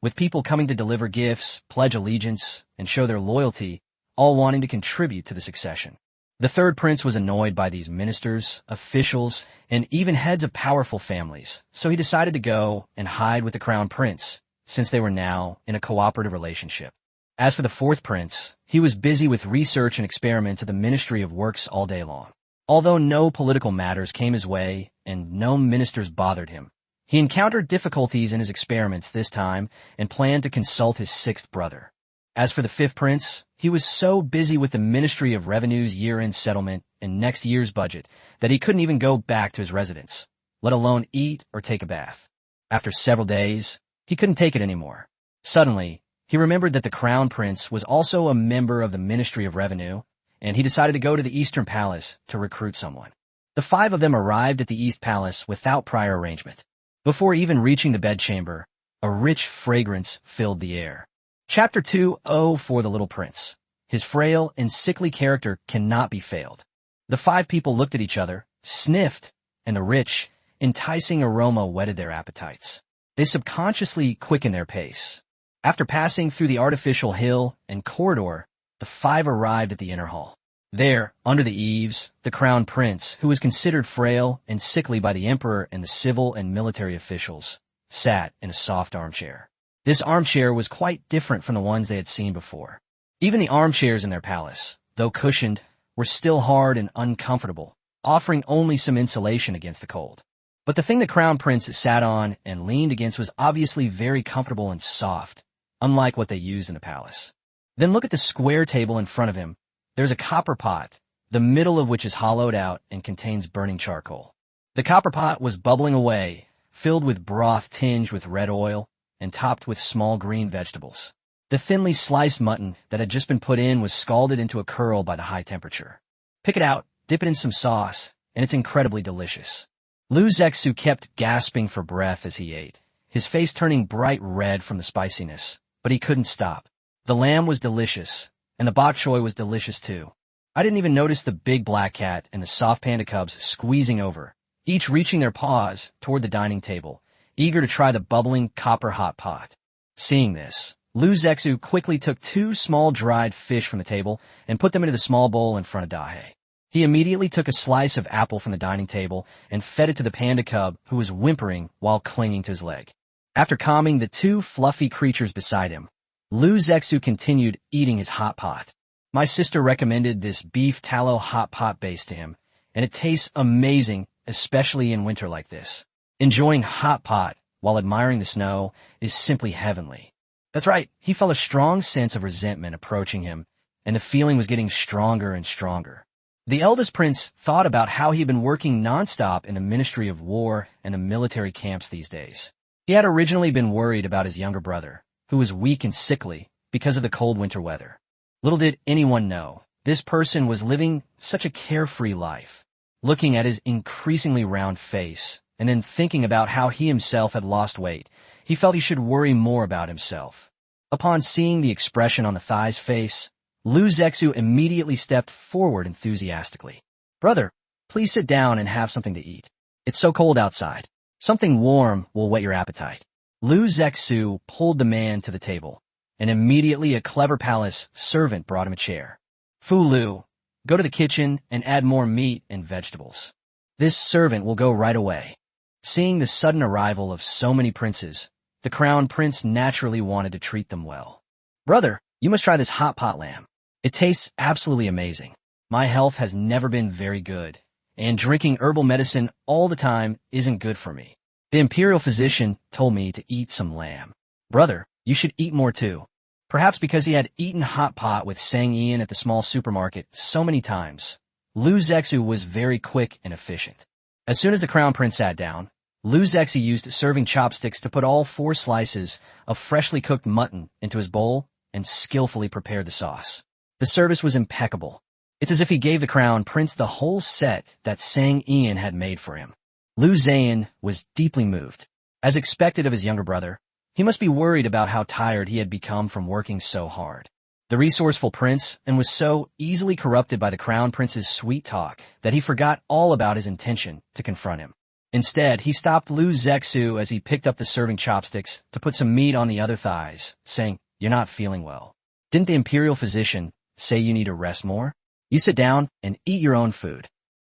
with people coming to deliver gifts, pledge allegiance, and show their loyalty, all wanting to contribute to the succession. The third prince was annoyed by these ministers, officials, and even heads of powerful families, so he decided to go and hide with the crown prince, since they were now in a cooperative relationship. As for the fourth prince, he was busy with research and experiments at the Ministry of Works all day long. Although no political matters came his way and no ministers bothered him, he encountered difficulties in his experiments this time and planned to consult his sixth brother. As for the fifth prince, he was so busy with the Ministry of Revenue's year-end settlement and next year's budget that he couldn't even go back to his residence, let alone eat or take a bath. After several days, he couldn't take it anymore. Suddenly, he remembered that the crown prince was also a member of the Ministry of Revenue, and he decided to go to the Eastern Palace to recruit someone. The 5 of them arrived at the East Palace without prior arrangement. Before even reaching the bedchamber, A rich fragrance filled the air. Chapter 2. Oh, for the Little Prince. His frail and sickly character cannot be failed. The 5 people looked at each other, sniffed, and the rich, enticing aroma whetted their appetites. They subconsciously quickened their pace. After passing through the artificial hill and corridor, the 5 arrived at the inner hall. There, under the eaves, the crown prince, who was considered frail and sickly by the emperor and the civil and military officials, sat in a soft armchair. This armchair was quite different from the ones they had seen before. Even the armchairs in their palace, though cushioned, were still hard and uncomfortable, offering only some insulation against the cold. But the thing the crown prince sat on and leaned against was obviously very comfortable and soft, unlike what they used in the palace. Then look at the square table in front of him. There's a copper pot, the middle of which is hollowed out and contains burning charcoal. The copper pot was bubbling away, filled with broth tinged with red oil and topped with small green vegetables. The thinly sliced mutton that had just been put in was scalded into a curl by the high temperature. Pick it out, dip it in some sauce, and it's incredibly delicious. Lu Zexu kept gasping for breath as he ate, his face turning bright red from the spiciness, but he couldn't stop. The lamb was delicious, and the bok choy was delicious too. I didn't even notice the big black cat and the soft panda cubs squeezing over, each reaching their paws toward the dining table, eager to try the bubbling copper-hot pot. Seeing this, Lu Zexu quickly took 2 small dried fish from the table and put them into the small bowl in front of Dahe. He immediately took a slice of apple from the dining table and fed it to the panda cub, who was whimpering while clinging to his leg. After calming the 2 fluffy creatures beside him, Lu Zexu continued eating his hot pot. My sister recommended this beef tallow hot pot base to him, and it tastes amazing, especially in winter like this. Enjoying hot pot while admiring the snow is simply heavenly. That's right, he felt a strong sense of resentment approaching him, and the feeling was getting stronger and stronger. The eldest prince thought about how he had been working nonstop in the Ministry of War and the military camps these days. He had originally been worried about his younger brother, who was weak and sickly because of the cold winter weather. Little did anyone know, this person was living such a carefree life, looking at his increasingly round face, and then thinking about how he himself had lost weight. He felt he should worry more about himself. Upon seeing the expression on the Thai's face, Lu Zexu immediately stepped forward enthusiastically. Brother, please sit down and have something to eat. It's so cold outside. Something warm will whet your appetite. Lu Zexu pulled the man to the table, and immediately a clever palace servant brought him a chair. Fu Lu, go to the kitchen and add more meat and vegetables. This servant will go right away. Seeing the sudden arrival of so many princes, the crown prince naturally wanted to treat them well. Brother, you must try this hot pot lamb. It tastes absolutely amazing. My health has never been very good, and drinking herbal medicine all the time isn't good for me. The imperial physician told me to eat some lamb. Brother, you should eat more too. Perhaps because he had eaten hot pot with Sang Ian at the small supermarket so many times, Lu Zexu was very quick and efficient. As soon as the crown prince sat down, Lu Zexu used serving chopsticks to put all 4 slices of freshly cooked mutton into his bowl and skillfully prepared the sauce. The service was impeccable. It's as if he gave the crown prince the whole set that Sang Ian had made for him. Lu Zayan was deeply moved. As expected of his younger brother, he must be worried about how tired he had become from working so hard. The resourceful prince and was so easily corrupted by the crown prince's sweet talk that he forgot all about his intention to confront him. Instead, he stopped Lu Zexu as he picked up the serving chopsticks to put some meat on the other thighs, saying, "You're not feeling well. Didn't the imperial physician say you need to rest more? You sit down and eat your own food."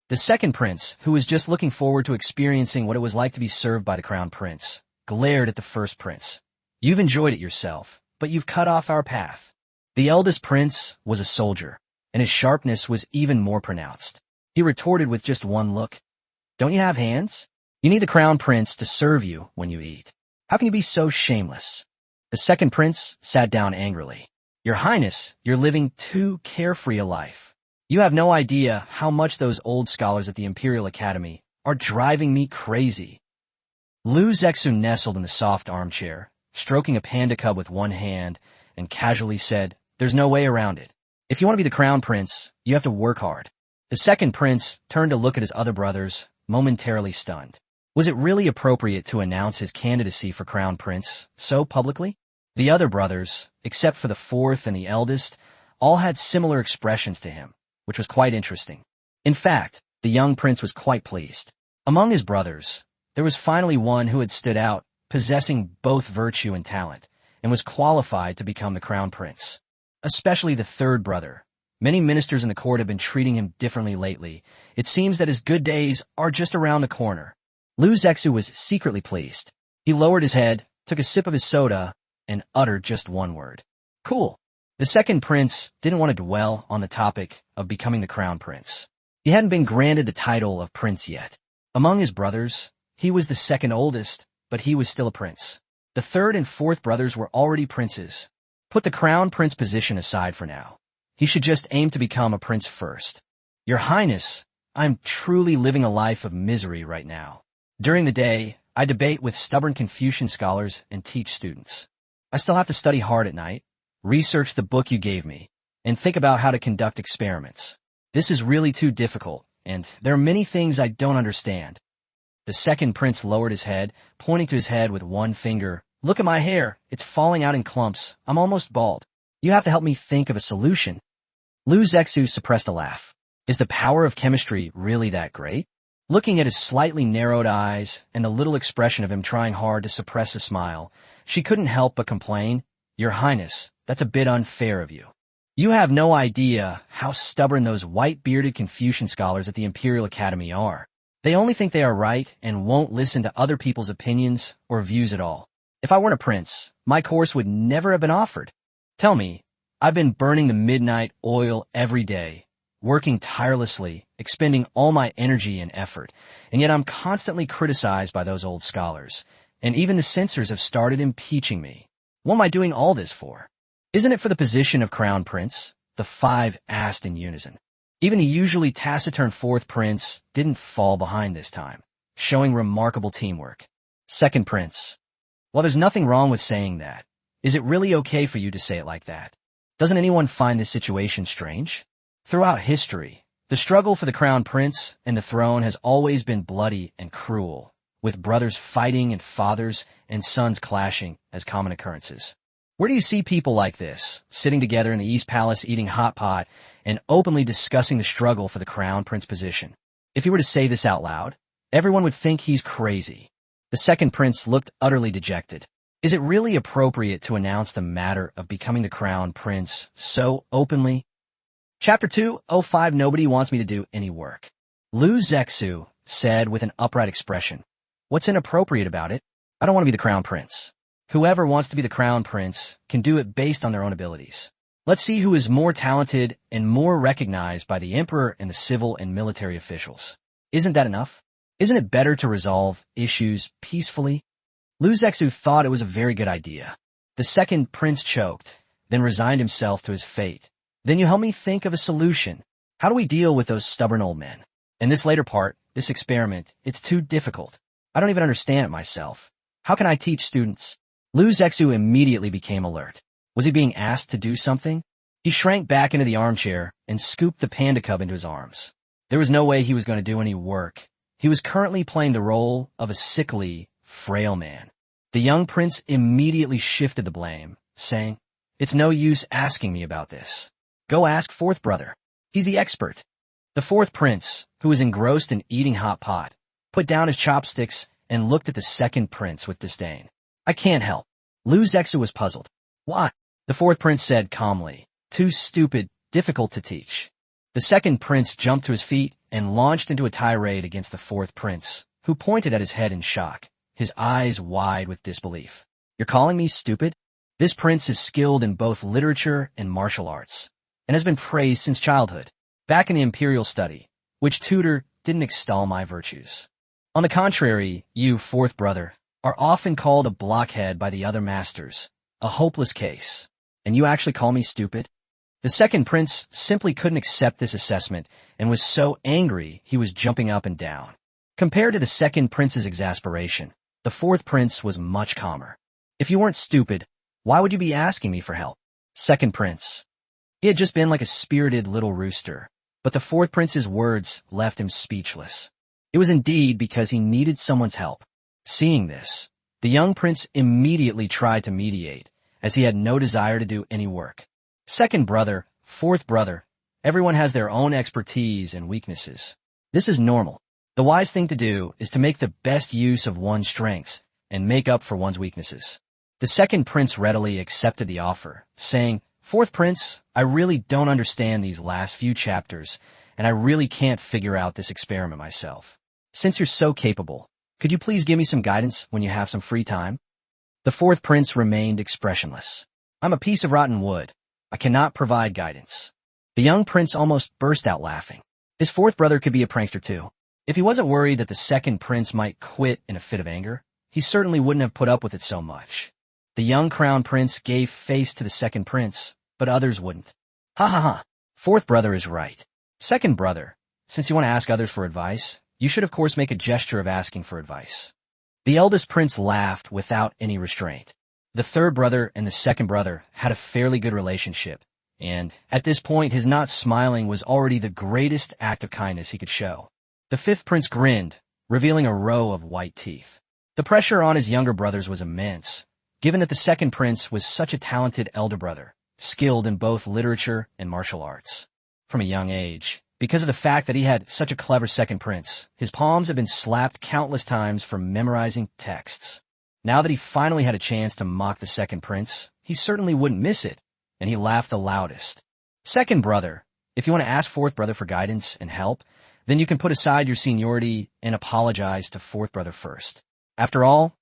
The second prince, who was just looking forward to experiencing what it was like to be served by the crown prince, glared at the first prince. "You've enjoyed it yourself, but you've cut off our path." The eldest prince was a soldier, and his sharpness was even more pronounced. He retorted with just one look. "Don't you have hands? You need the crown prince to serve you when you eat. How can you be so shameless?" The second prince sat down angrily. "Your Highness, you're living too carefree a life. You have no idea how much those old scholars at the Imperial Academy are driving me crazy." Lu Zexu nestled in the soft armchair, stroking a panda cub with one hand, and casually said, "There's no way around it. If you want to be the crown prince, you have to work hard." The second prince turned to look at his other brothers, momentarily stunned. Was it really appropriate to announce his candidacy for crown prince so publicly? The other brothers, except for the fourth and the eldest, all had similar expressions to him, which was quite interesting. In fact, the young prince was quite pleased. Among his brothers, there was finally one who had stood out, possessing both virtue and talent, and was qualified to become the crown prince. Especially the third brother. Many ministers in the court have been treating him differently lately. It seems that his good days are just around the corner. Lu Zexu was secretly pleased. He lowered his head, took a sip of his soda, and uttered just one word. Cool. The second prince didn't want to dwell on the topic of becoming the crown prince. He hadn't been granted the title of prince yet. Among his brothers, he was the second oldest, but he was still a prince. The third and fourth brothers were already princes. Put the crown prince position aside for now. He should just aim to become a prince first. Your Highness, I'm truly living a life of misery right now. During the day, I debate with stubborn Confucian scholars and teach students. I still have to study hard at night, research the book you gave me, and think about how to conduct experiments. This is really too difficult, and there are many things I don't understand. The second prince lowered his head, pointing to his head with one finger. Look at my hair. It's falling out in clumps. I'm almost bald. You have to help me think of a solution. Lu Zexu suppressed a laugh. Is the power of chemistry really that great? Looking at his slightly narrowed eyes and the little expression of him trying hard to suppress a smile, she couldn't help but complain, Your Highness, that's a bit unfair of you. You have no idea how stubborn those white-bearded Confucian scholars at the Imperial Academy are. They only think they are right and won't listen to other people's opinions or views at all. If I weren't a prince, my course would never have been offered. Tell me, I've been burning the midnight oil every day, working tirelessly, expending all my energy and effort, and yet I'm constantly criticized by those old scholars, and even the censors have started impeaching me. What am I doing all this for? Isn't it for the position of crown prince? The five asked in unison. Even the usually taciturn fourth prince didn't fall behind this time, showing remarkable teamwork. Second prince. Well, there's nothing wrong with saying that. Is it really okay for you to say it like that? Doesn't anyone find this situation strange? Throughout history, the struggle for the crown prince and the throne has always been bloody and cruel, with brothers fighting and fathers and sons clashing as common occurrences. Where do you see people like this, sitting together in the East Palace eating hot pot and openly discussing the struggle for the crown prince position? If he were to say this out loud, everyone would think he's crazy. The second prince looked utterly dejected. Is it really appropriate to announce the matter of becoming the crown prince so openly? Chapter 2:05 Nobody wants me to do any work. Lu Zexu said with an upright expression. What's inappropriate about it? I don't want to be the crown prince. Whoever wants to be the crown prince can do it based on their own abilities. Let's see who is more talented and more recognized by the emperor and the civil and military officials. Isn't that enough? Isn't it better to resolve issues peacefully? Lu Zexu thought it was a very good idea. The second prince choked, then resigned himself to his fate. Then you help me think of a solution. How do we deal with those stubborn old men? And this later part, this experiment, it's too difficult. I don't even understand it myself. How can I teach students? Lu Zexu immediately became alert. Was he being asked to do something? He shrank back into the armchair and scooped the panda cub into his arms. There was no way he was going to do any work. He was currently playing the role of a sickly, frail man. The young prince immediately shifted the blame, saying, It's no use asking me about this. Go ask fourth brother. He's the expert. The fourth prince, who was engrossed in eating hot pot, put down his chopsticks and looked at the second prince with disdain. I can't help. Lu Zexu was puzzled. Why? The fourth prince said calmly. Too stupid, difficult to teach. The second prince jumped to his feet and launched into a tirade against the fourth prince, who pointed at his head in shock, his eyes wide with disbelief. You're calling me stupid? This prince is skilled in both literature and martial arts, and has been praised since childhood. Back in the imperial study, which tutor didn't extol my virtues. On the contrary, you, fourth brother, are often called a blockhead by the other masters, a hopeless case. And you actually call me stupid? The second prince simply couldn't accept this assessment and was so angry he was jumping up and down. Compared to the second prince's exasperation, the fourth prince was much calmer. If you weren't stupid, why would you be asking me for help? Second prince. He had just been like a spirited little rooster, but the fourth prince's words left him speechless. It was indeed because he needed someone's help. Seeing this, the young prince immediately tried to mediate, as he had no desire to do any work. Second brother, fourth brother, everyone has their own expertise and weaknesses. This is normal. The wise thing to do is to make the best use of one's strengths and make up for one's weaknesses. The second prince readily accepted the offer, saying, "Fourth prince, I really don't understand these last few chapters, and I really can't figure out this experiment myself. Since you're so capable, could you please give me some guidance when you have some free time?" The fourth prince remained expressionless. "I'm a piece of rotten wood. I cannot provide guidance." The young prince almost burst out laughing. His fourth brother could be a prankster too. If he wasn't worried that the second prince might quit in a fit of anger, he certainly wouldn't have put up with it so much. The young crown prince gave face to the second prince, but others wouldn't. "Ha ha ha. Fourth brother is right. Second brother, since you want to ask others for advice, you should of course make a gesture of asking for advice." The eldest prince laughed without any restraint. The third brother and the second brother had a fairly good relationship, and at this point his not smiling was already the greatest act of kindness he could show. The fifth prince grinned, revealing a row of white teeth. The pressure on his younger brothers was immense, given that the second prince was such a talented elder brother, skilled in both literature and martial arts. From a young age, because of the fact that he had such a clever second prince, his palms had been slapped countless times for memorizing texts. Now that he finally had a chance to mock the second prince, he certainly wouldn't miss it, and he laughed the loudest. "Second brother, if you want to ask fourth brother for guidance and help, then you can put aside your seniority and apologize to fourth brother first. After all,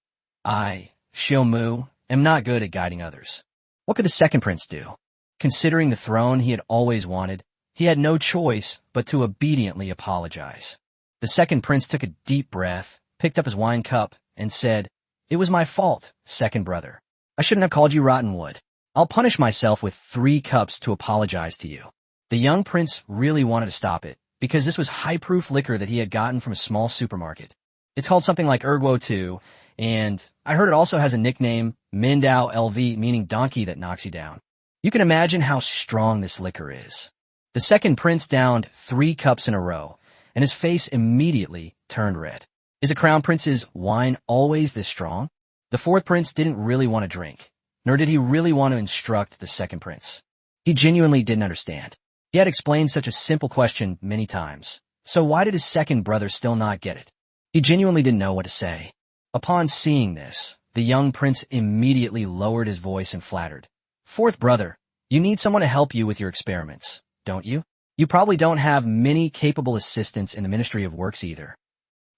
I, Shiomu, am not good at guiding others." What could the second prince do? Considering the throne he had always wanted, he had no choice but to obediently apologize. The second prince took a deep breath, picked up his wine cup, and said, "It was my fault, second brother. I shouldn't have called you rotten wood. I'll punish myself with 3 cups to apologize to you." The young prince really wanted to stop it, because this was high-proof liquor that he had gotten from a small supermarket. It's called something like Erguo too, and I heard it also has a nickname, Mindao LV, meaning donkey that knocks you down. You can imagine how strong this liquor is. The second prince downed 3 cups in a row, and his face immediately turned red. Is a crown prince's wine always this strong? The fourth prince didn't really want to drink, nor did he really want to instruct the second prince. He genuinely didn't understand. He had explained such a simple question many times, so why did his second brother still not get it? He genuinely didn't know what to say. Upon seeing this, the young prince immediately lowered his voice and flattered. "Fourth brother, you need someone to help you with your experiments, don't you? You probably don't have many capable assistants in the Ministry of Works either.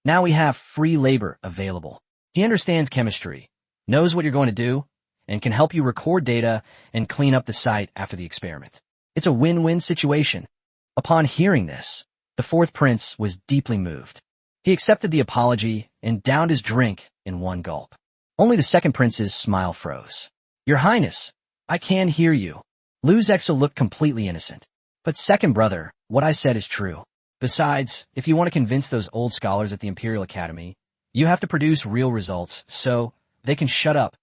Now we have free labor available. He understands chemistry, knows what you're going to do, and can help you record data and clean up the site after the experiment. It's a win-win situation." Upon hearing this, the fourth prince was deeply moved. He accepted the apology and downed his drink in one gulp. Only the second prince's smile froze. "Your Highness, I can hear you." Lu Zexo looked completely innocent. "But second brother, what I said is true. Besides, if you want to convince those old scholars at the Imperial Academy, you have to produce real results, so they can shut up."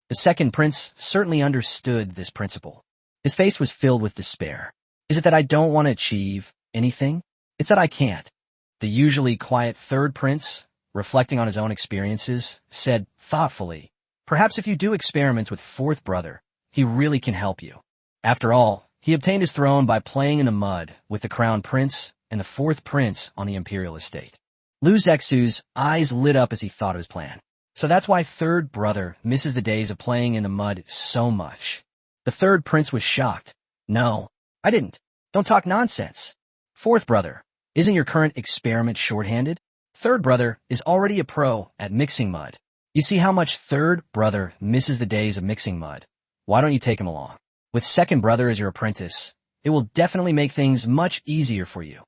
The second prince certainly understood this principle. His face was filled with despair. "Is it that I don't want to achieve anything? It's that I can't." The usually quiet third prince, reflecting on his own experiences, said thoughtfully, "Perhaps if you do experiments with fourth brother, he really can help you. After all, he obtained his throne by playing in the mud with the crown prince and the fourth prince on the imperial estate." Lu Zexu's eyes lit up as he thought of his plan. So that's why third brother misses the days of playing in the mud so much. The third prince was shocked. "No, I didn't. Don't talk nonsense. Fourth brother, isn't your current experiment shorthanded? Third brother is already a pro at mixing mud. You see how much third brother misses the days of mixing mud. Why don't you take him along? With second brother as your apprentice, it will definitely make things much easier for you.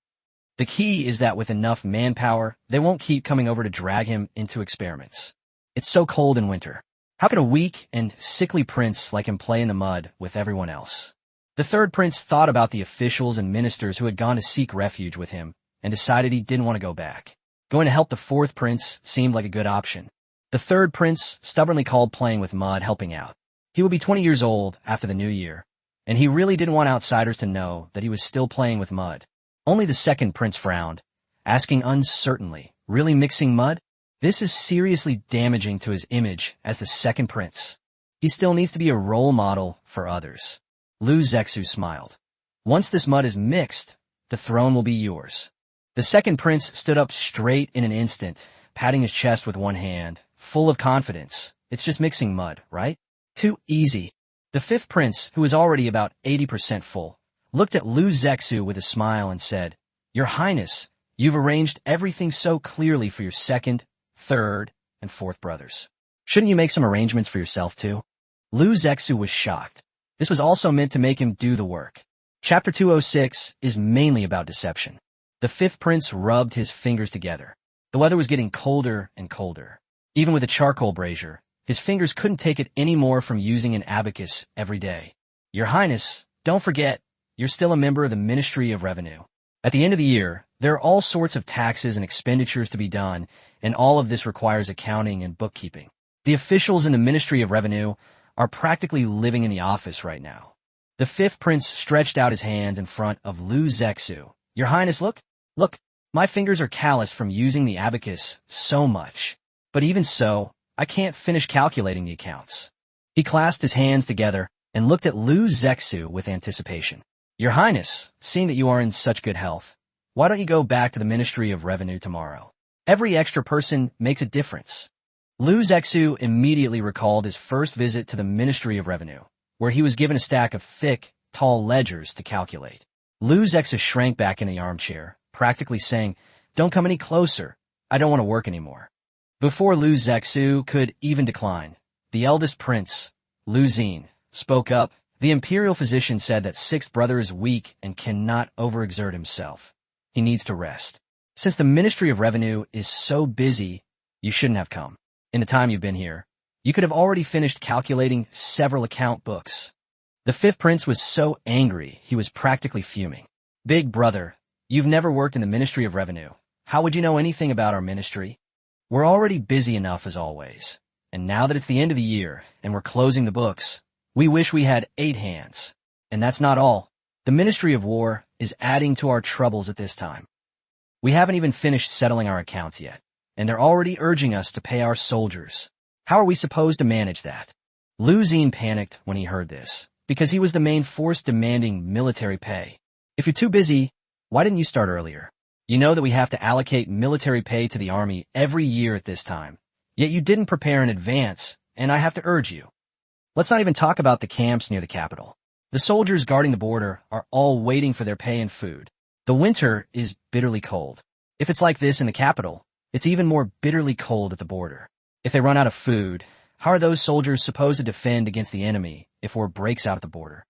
The key is that with enough manpower, they won't keep coming over to drag him into experiments. It's so cold in winter. How could a weak and sickly prince like him play in the mud with everyone else?" The third prince thought about the officials and ministers who had gone to seek refuge with him and decided he didn't want to go back. Going to help the fourth prince seemed like a good option. The third prince stubbornly called playing with mud helping out. He would be 20 years old after the new year, and he really didn't want outsiders to know that he was still playing with mud. Only the second prince frowned, asking uncertainly Really mixing mud? This is seriously damaging to his image as the second prince. He still needs to be a role model for others. Lu Zexu smiled. Once this mud is mixed, the throne will be yours. The second prince stood up straight in an instant, patting his chest with one hand, full of confidence. It's just mixing mud, right? Too easy. The fifth prince, who was already about 80% full, looked at Lu Zexu with a smile and said, Your Highness, you've arranged everything so clearly for your second, third, and fourth brothers. Shouldn't you make some arrangements for yourself too? Lu Zexu was shocked. This was also meant to make him do the work. Chapter 206 is mainly about deception. The fifth prince rubbed his fingers together. The weather was getting colder and colder. Even with a charcoal brazier, his fingers couldn't take it anymore from using an abacus every day. Your Highness, don't forget, you're still a member of the Ministry of Revenue. At the end of the year, there are all sorts of taxes and expenditures to be done, and all of this requires accounting and bookkeeping. The officials in the Ministry of Revenue are practically living in the office right now. The fifth prince stretched out his hands in front of Lu Zexu. Your Highness, look, my fingers are calloused from using the abacus so much. But even so, I can't finish calculating the accounts. He clasped his hands together and looked at Lu Zexu with anticipation. Your Highness, seeing that you are in such good health, why don't you go back to the Ministry of Revenue tomorrow? Every extra person makes a difference. Lu Zexu immediately recalled his first visit to the Ministry of Revenue, where he was given a stack of thick, tall ledgers to calculate. Lu Zexu shrank back in the armchair, practically saying, Don't come any closer. I don't want to work anymore. Before Lu Zexu could even decline, the eldest prince, Lu Xin, spoke up. The imperial physician said that sixth brother is weak and cannot overexert himself. He needs to rest. Since the Ministry of Revenue is so busy, you shouldn't have come. In the time you've been here, you could have already finished calculating several account books. The fifth prince was so angry, he was practically fuming. Big brother, you've never worked in the Ministry of Revenue. How would you know anything about our ministry? We're already busy enough as always. And now that it's the end of the year and we're closing the books, we wish we had 8 hands. And that's not all. The Ministry of War is adding to our troubles at this time. We haven't even finished settling our accounts yet, and they're already urging us to pay our soldiers. How are we supposed to manage that? Lu Xin panicked when he heard this, because he was the main force demanding military pay. If you're too busy, why didn't you start earlier? You know that we have to allocate military pay to the army every year at this time, yet you didn't prepare in advance, and I have to urge you. Let's not even talk about the camps near the capital. The soldiers guarding the border are all waiting for their pay and food. The winter is bitterly cold. If it's like this in the capital, it's even more bitterly cold at the border. If they run out of food, how are those soldiers supposed to defend against the enemy if war breaks out at the border?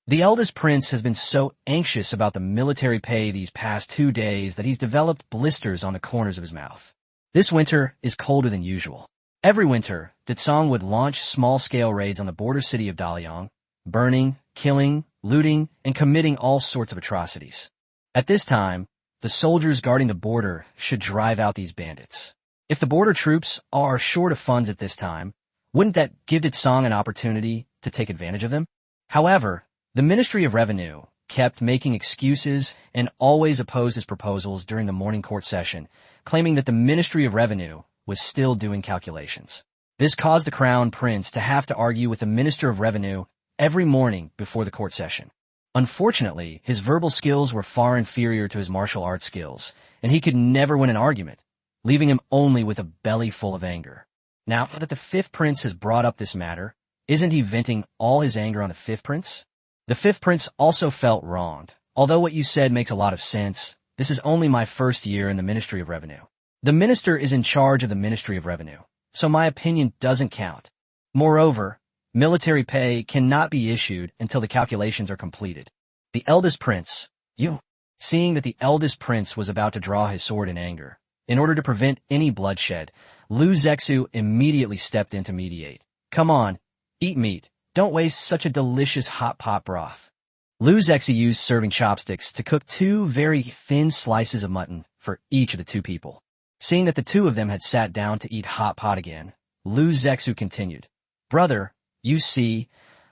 The eldest prince has been so anxious about the military pay these past 2 days that he's developed blisters on the corners of his mouth. This winter is colder than usual. Every winter, Ditsong would launch small-scale raids on the border city of Daliang, burning, killing, looting, and committing all sorts of atrocities. At this time, the soldiers guarding the border should drive out these bandits. If the border troops are short of funds at this time, wouldn't that give Ditsong an opportunity to take advantage of them? However, the Ministry of Revenue kept making excuses and always opposed his proposals during the morning court session, claiming that the Ministry of Revenue was still doing calculations. This caused the crown prince to have to argue with the Minister of Revenue every morning before the court session. Unfortunately, his verbal skills were far inferior to his martial arts skills, and he could never win an argument, leaving him only with a belly full of anger. Now that the fifth prince has brought up this matter, isn't he venting all his anger on the fifth prince? The fifth prince also felt wronged. Although what you said makes a lot of sense, this is only my first year in the Ministry of Revenue. The minister is in charge of the Ministry of Revenue, so my opinion doesn't count. Moreover, military pay cannot be issued until the calculations are completed. The eldest prince, seeing that the eldest prince was about to draw his sword in anger, in order to prevent any bloodshed, Lu Zexu immediately stepped in to mediate. Come on, eat meat. Don't waste such a delicious hot pot broth. Lu Zexu used serving chopsticks to cook 2 very thin slices of mutton for each of the 2 people. Seeing that the 2 of them had sat down to eat hot pot again, Lu Zexu continued. Brother, you see,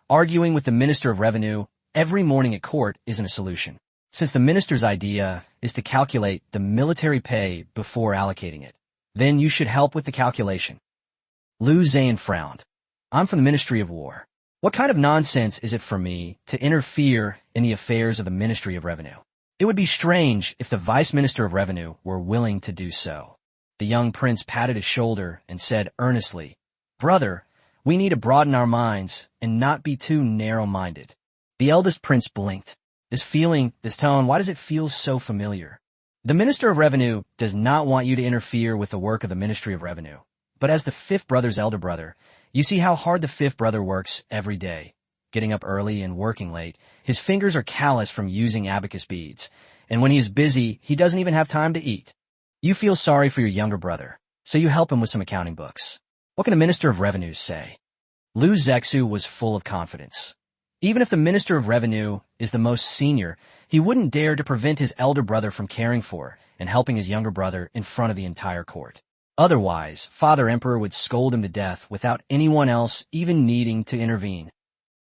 arguing with the Minister of Revenue every morning at court isn't a solution. since the minister's idea is to calculate the military pay before allocating it. Then you should help with the calculation. Lu Zhan frowned. I'm from the Ministry of War. What kind of nonsense is it for me to interfere in the affairs of the Ministry of Revenue? It would be strange if the Vice Minister of Revenue were willing to do so. The young prince patted his shoulder and said earnestly, Brother, we need to broaden our minds and not be too narrow-minded. The eldest prince blinked. This feeling, this tone, why does it feel so familiar? The Minister of Revenue does not want you to interfere with the work of the Ministry of Revenue. But as the fifth brother's elder brother, you see how hard the fifth brother works every day. Getting up early and working late, his fingers are callous from using abacus beads, and when he is busy, he doesn't even have time to eat. You feel sorry for your younger brother, so you help him with some accounting books. What can the Minister of Revenue say? Lu Zexu was full of confidence. Even if the Minister of Revenue is the most senior, he wouldn't dare to prevent his elder brother from caring for and helping his younger brother in front of the entire court. Otherwise, Father Emperor would scold him to death without anyone else even needing to intervene.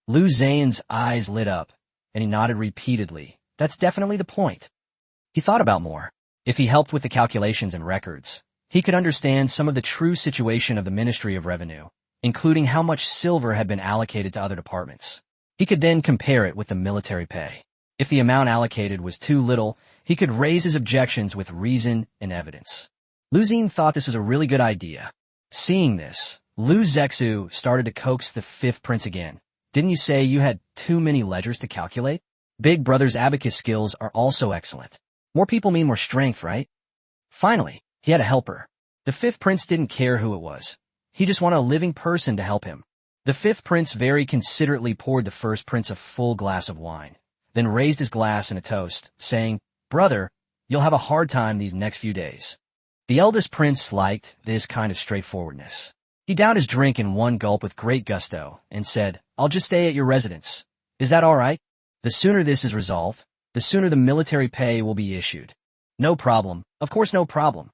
Lu Zhan's eyes lit up, and he nodded repeatedly. That's definitely the point. He thought about more. If he helped with the calculations and records, he could understand some of the true situation of the Ministry of Revenue, including how much silver had been allocated to other departments. He could then compare it with the military pay. If the amount allocated was too little, he could raise his objections with reason and evidence. Lu Zhan thought this was a really good idea. Seeing this, Lu Zexu started to coax the fifth prince again. Didn't you say you had too many ledgers to calculate? Big brother's abacus skills are also excellent. More people mean more strength, right? Finally, he had a helper. The fifth prince didn't care who it was. He just wanted a living person to help him. The fifth prince very considerately poured the first prince a full glass of wine, then raised his glass in a toast, saying, Brother, you'll have a hard time these next few days. The eldest prince liked this kind of straightforwardness. He downed his drink in one gulp with great gusto and said, I'll just stay at your residence. Is that all right? The sooner this is resolved, the sooner the military pay will be issued. No problem. Of course, no problem.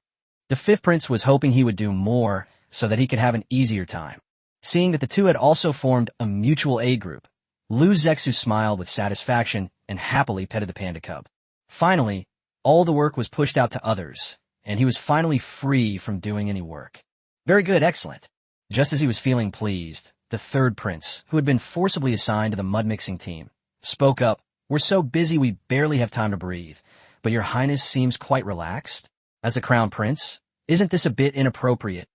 The fifth prince was hoping he would do more so that he could have an easier time. Seeing that the two had also formed a mutual aid group, Lu Zexu smiled with satisfaction and happily petted the panda cub. Finally, all the work was pushed out to others, and he was finally free from doing any work. Very good, excellent. Just as he was feeling pleased, the third prince, who had been forcibly assigned to the mud-mixing team, spoke up, We're so busy we barely have time to breathe, but your highness seems quite relaxed. As the crown prince, isn't this a bit inappropriate?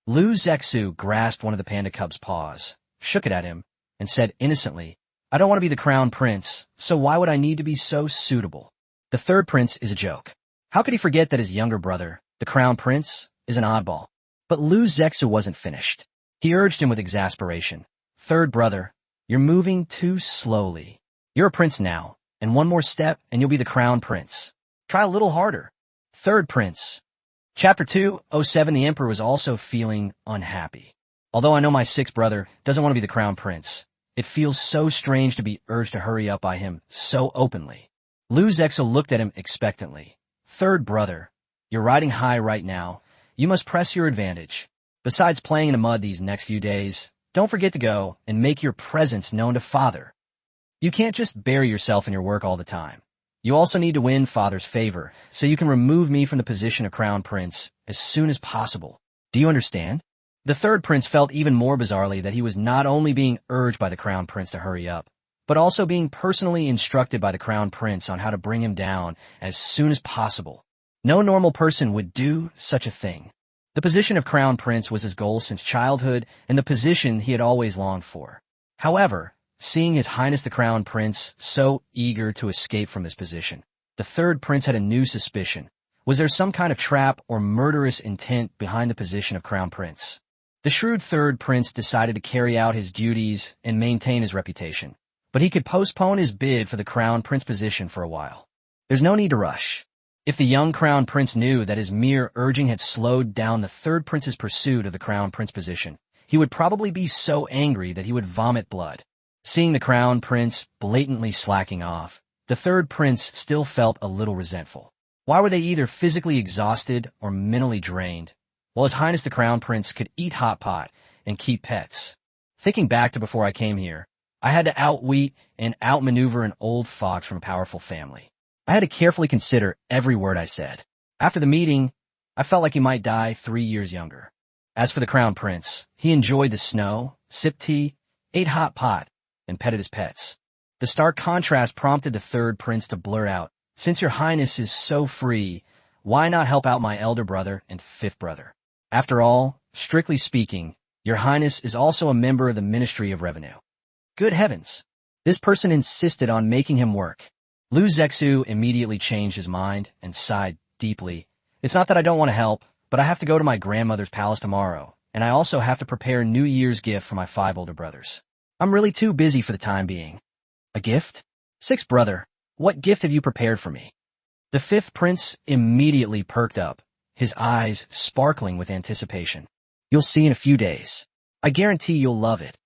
Lu Zexu grasped one of the panda cub's paws, shook it at him, and said innocently, I don't want to be the crown prince, so why would I need to be so suitable? The third prince is a joke. How could he forget that his younger brother, the crown prince, is an oddball? But Lu Zexu wasn't finished. He urged him with exasperation. Third brother, you're moving too slowly. You're a prince now, and one more step and you'll be the crown prince. Try a little harder. Third prince. Chapter 207. The emperor was also feeling unhappy. Although I know my sixth brother doesn't want to be the crown prince, it feels so strange to be urged to hurry up by him so openly. Lu Zexu looked at him expectantly. Third brother, you're riding high right now. You must press your advantage. Besides playing in the mud these next few days, don't forget to go and make your presence known to Father. You can't just bury yourself in your work all the time. You also need to win Father's favor, so you can remove me from the position of crown prince as soon as possible. Do you understand? The third prince felt even more bizarrely that he was not only being urged by the crown prince to hurry up, but also being personally instructed by the crown prince on how to bring him down as soon as possible. No normal person would do such a thing. The position of crown prince was his goal since childhood and the position he had always longed for. However, seeing His Highness the Crown Prince so eager to escape from this position, the third prince had a new suspicion. Was there some kind of trap or murderous intent behind the position of Crown Prince? The shrewd third prince decided to carry out his duties and maintain his reputation, but he could postpone his bid for the Crown Prince position for a while. There's no need to rush. If the young Crown Prince knew that his mere urging had slowed down the third prince's pursuit of the Crown Prince position, he would probably be so angry that he would vomit blood. Seeing the Crown Prince blatantly slacking off, the third prince still felt a little resentful. Why were they either physically exhausted or mentally drained? While His Highness the Crown Prince could eat hot pot and keep pets. Thinking back to before I came here, I had to outwit and outmaneuver an old fox from a powerful family. I had to carefully consider every word I said. After the meeting, I felt like he might die 3 years younger. As for the crown prince, he enjoyed the snow, sipped tea, ate hot pot, and petted his pets. The stark contrast prompted the third prince to blurt out, "Since your highness is so free, why not help out my elder brother and fifth brother? After all, strictly speaking, your highness is also a member of the Ministry of Revenue." Good heavens! This person insisted on making him work. Lu Zexu immediately changed his mind and sighed deeply. "It's not that I don't want to help, but I have to go to my grandmother's palace tomorrow, and I also have to prepare New Year's gift for my 5 older brothers. I'm really too busy for the time being." "A gift? Sixth brother, what gift have you prepared for me?" The fifth prince immediately perked up, his eyes sparkling with anticipation. "You'll see in a few days. I guarantee you'll love it,"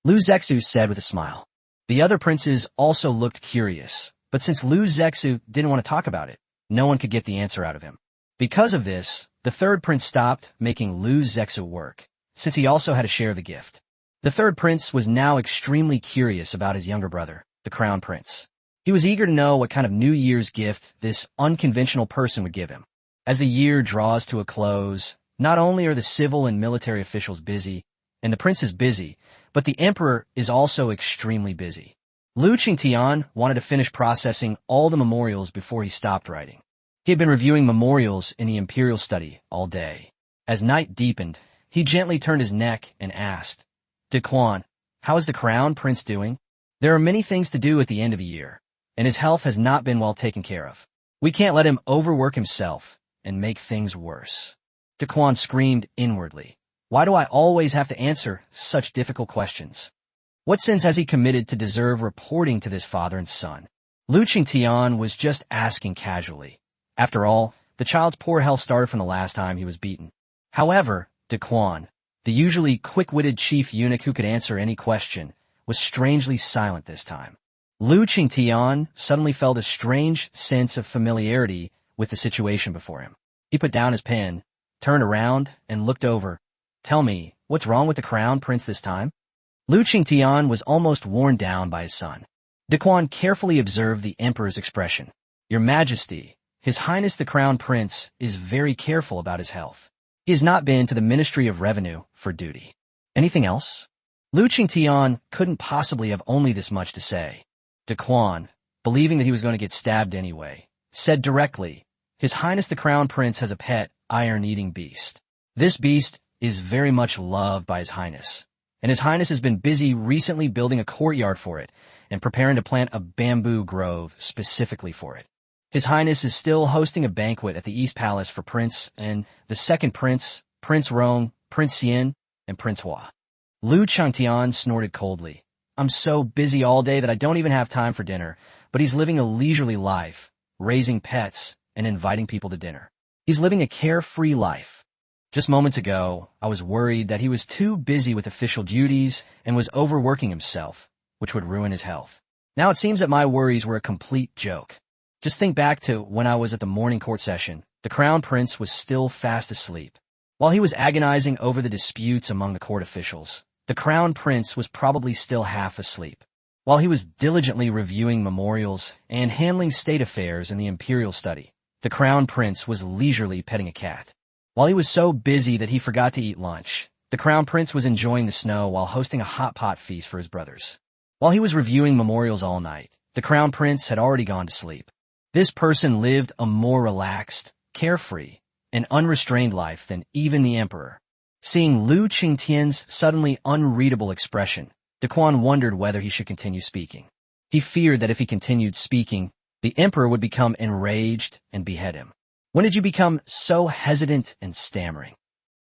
Lu Zexu said with a smile. The other princes also looked curious, but since Lu Zexu didn't want to talk about it, no one could get the answer out of him. Because of this, the third prince stopped making Lu Zexu work, since he also had a share of the gift. The third prince was now extremely curious about his younger brother, the crown prince. He was eager to know what kind of New Year's gift this unconventional person would give him. As the year draws to a close, not only are the civil and military officials busy, and the prince is busy, but the emperor is also extremely busy. Lu Qingtian wanted to finish processing all the memorials before he stopped writing. He had been reviewing memorials in the imperial study all day. As night deepened, he gently turned his neck and asked, "Dequan, how is the crown prince doing? There are many things to do at the end of the year, and his health has not been well taken care of. We can't let him overwork himself and make things worse." Dequan screamed inwardly. "Why do I always have to answer such difficult questions? What sins has he committed to deserve reporting to this father and son?" Lu Qingtian was just asking casually. After all, the child's poor health started from the last time he was beaten. However, Dequan, the usually quick-witted chief eunuch who could answer any question, was strangely silent this time. Lu Qingtian suddenly felt a strange sense of familiarity with the situation before him. He put down his pen, turned around, and looked over. "Tell me, what's wrong with the crown prince this time?" Lu Qingtian was almost worn down by his son. Dequan carefully observed the emperor's expression. "Your Majesty, His Highness the Crown Prince is very careful about his health. He has not been to the Ministry of Revenue for duty." "Anything else?" Lu Qingtian couldn't possibly have only this much to say. Dequan, believing that he was going to get stabbed anyway, said directly, "His Highness the Crown Prince has a pet iron-eating beast. This beast is very much loved by His Highness, and His Highness has been busy recently building a courtyard for it and preparing to plant a bamboo grove specifically for it. His Highness is still hosting a banquet at the East Palace for Prince and the second Prince, Prince Rong, Prince Xian, and Prince Hua." Lu Changtian snorted coldly. "I'm so busy all day that I don't even have time for dinner, but he's living a leisurely life, raising pets, and inviting people to dinner. He's living a carefree life. Just moments ago, I was worried that he was too busy with official duties and was overworking himself, which would ruin his health. Now it seems that my worries were a complete joke. Just think back to when I was at the morning court session. The crown prince was still fast asleep. While he was agonizing over the disputes among the court officials, the crown prince was probably still half asleep. While he was diligently reviewing memorials and handling state affairs in the imperial study, the crown prince was leisurely petting a cat. While he was so busy that he forgot to eat lunch, the crown prince was enjoying the snow while hosting a hot pot feast for his brothers. While he was reviewing memorials all night, the crown prince had already gone to sleep. This person lived a more relaxed, carefree, and unrestrained life than even the emperor. Seeing Lu Qingtian's suddenly unreadable expression, Dequan wondered whether he should continue speaking. He feared that if he continued speaking, the emperor would become enraged and behead him. "When did you become so hesitant and stammering?"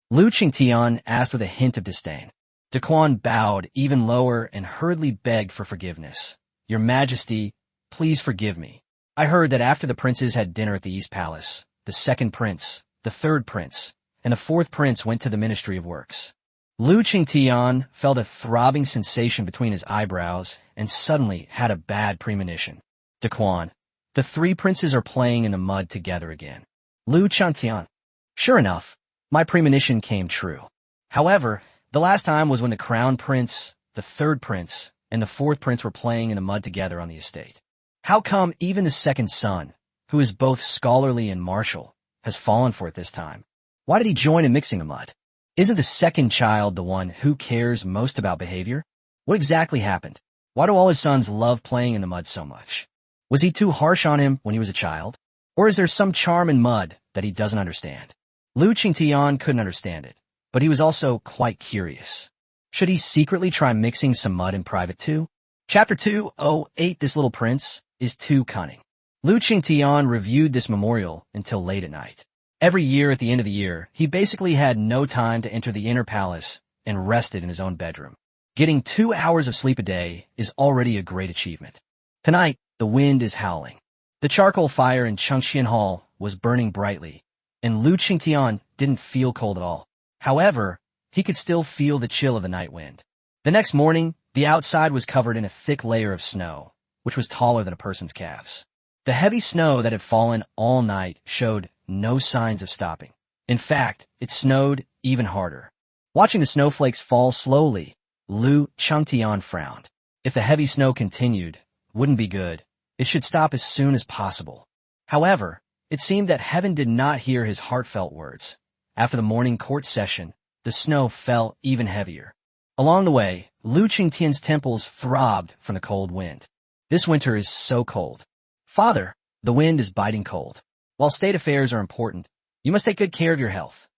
Lu Qingtian asked with a hint of disdain. Dequan bowed even lower and hurriedly begged for forgiveness. "Your Majesty, please forgive me. I heard that after the princes had dinner at the East Palace, the second prince, the third prince, and the fourth prince went to the Ministry of Works." Lu Qingtian felt a throbbing sensation between his eyebrows and suddenly had a bad premonition. "Dequan, the 3 princes are playing in the mud together again." Lu Qingtian. "Sure enough, my premonition came true. However, the last time was when the crown prince, the third prince, and the fourth prince were playing in the mud together on the estate. How come even the second son, who is both scholarly and martial, has fallen for it this time? Why did he join in mixing the mud? Isn't the second child the one who cares most about behavior? What exactly happened? Why do all his sons love playing in the mud so much? Was he too harsh on him when he was a child? Or is there some charm in mud that he doesn't understand? Lu Qingtian couldn't understand it, but he was also quite curious. Should he secretly try mixing some mud in private too? Chapter 208 This Little Prince is Too Cunning. Lu Qingtian reviewed this memorial until late at night. Every year at the end of the year, he basically had no time to enter the inner palace and rested in his own bedroom. Getting 2 hours of sleep a day is already a great achievement. Tonight, the wind is howling. The charcoal fire in Chengxian Hall was burning brightly, and Lu Qingtian didn't feel cold at all. However, he could still feel the chill of the night wind. The next morning, the outside was covered in a thick layer of snow, which was taller than a person's calves. The heavy snow that had fallen all night showed no signs of stopping. In fact, it snowed even harder. Watching the snowflakes fall slowly, Lu Qingtian frowned. If the heavy snow continued, wouldn't be good. It should stop as soon as possible. However, it seemed that heaven did not hear his heartfelt words. After the morning court session, the snow fell even heavier. Along the way, Lu Qingtian's temples throbbed from the cold wind. This winter is so cold. Father, the wind is biting cold. While state affairs are important, you must take good care of your health.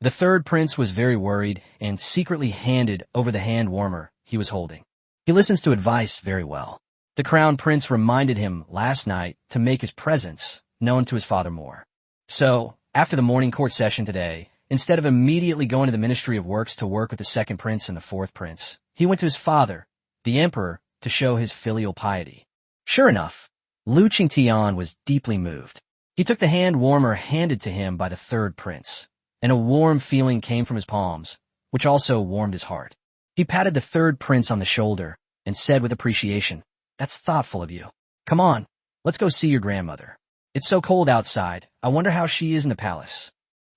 The third prince was very worried and secretly handed over the hand warmer he was holding. He listens to advice very well. The crown prince reminded him last night to make his presence known to his father more. So, after the morning court session today, instead of immediately going to the Ministry of Works to work with the second prince and the fourth prince, he went to his father, the emperor, to show his filial piety. Sure enough, Lu Qingtian was deeply moved. He took the hand warmer handed to him by the third prince, and a warm feeling came from his palms, which also warmed his heart. He patted the third prince on the shoulder and said with appreciation, "That's thoughtful of you. Come on, let's go see your grandmother. It's so cold outside. I wonder how she is in the palace."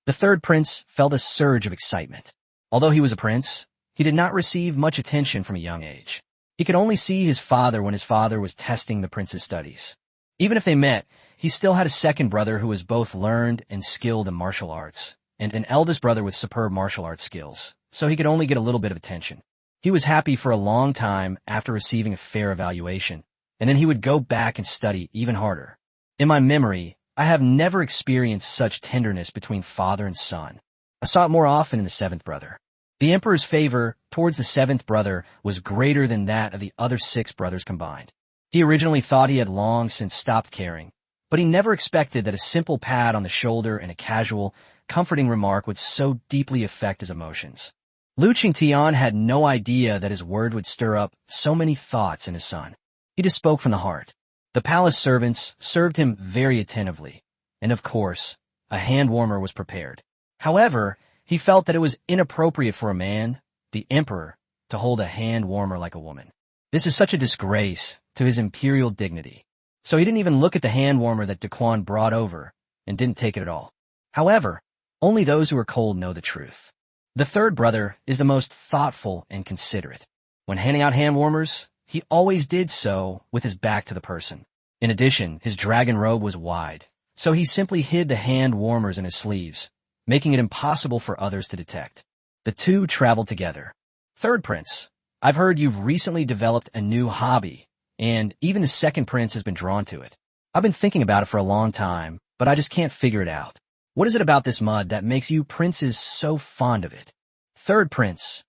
The third prince felt a surge of excitement. Although he was a prince, he did not receive much attention from a young age. He could only see his father when his father was testing the prince's studies. Even if they met, he still had a second brother who was both learned and skilled in martial arts, and an eldest brother with superb martial arts skills, so he could only get a little bit of attention. He was happy for a long time after receiving a fair evaluation, and then he would go back and study even harder. In my memory, I have never experienced such tenderness between father and son. I saw it more often in the seventh brother. The emperor's favor towards the seventh brother was greater than that of the other 6 brothers combined. He originally thought he had long since stopped caring, but he never expected that a simple pat on the shoulder and a casual, comforting remark would so deeply affect his emotions. Lu Qingtian had no idea that his word would stir up so many thoughts in his son. He just spoke from the heart. The palace servants served him very attentively, and of course, a hand warmer was prepared. However, he felt that it was inappropriate for a man, the emperor, to hold a hand warmer like a woman. This is such a disgrace to his imperial dignity. So he didn't even look at the hand warmer that Daquan brought over and didn't take it at all. However, only those who are cold know the truth. The third brother is the most thoughtful and considerate. When handing out hand warmers, he always did so with his back to the person. In addition, his dragon robe was wide, so he simply hid the hand warmers in his sleeves, making it impossible for others to detect. The two traveled together. Third prince, I've heard you've recently developed a new hobby, and even the second prince has been drawn to it. I've been thinking about it for a long time, but I just can't figure it out. What is it about this mud that makes you princes so fond of it? Third prince,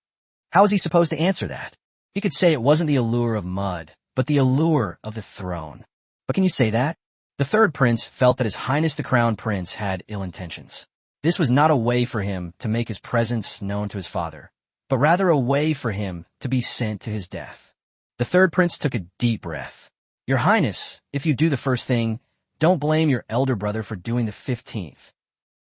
how is he supposed to answer that? He could say it wasn't the allure of mud, but the allure of the throne. But can you say that? The third prince felt that His Highness the Crown Prince had ill intentions. This was not a way for him to make his presence known to his father, but rather a way for him to be sent to his death. The third prince took a deep breath. Your Highness, if you do the first thing, don't blame your elder brother for doing the 15th.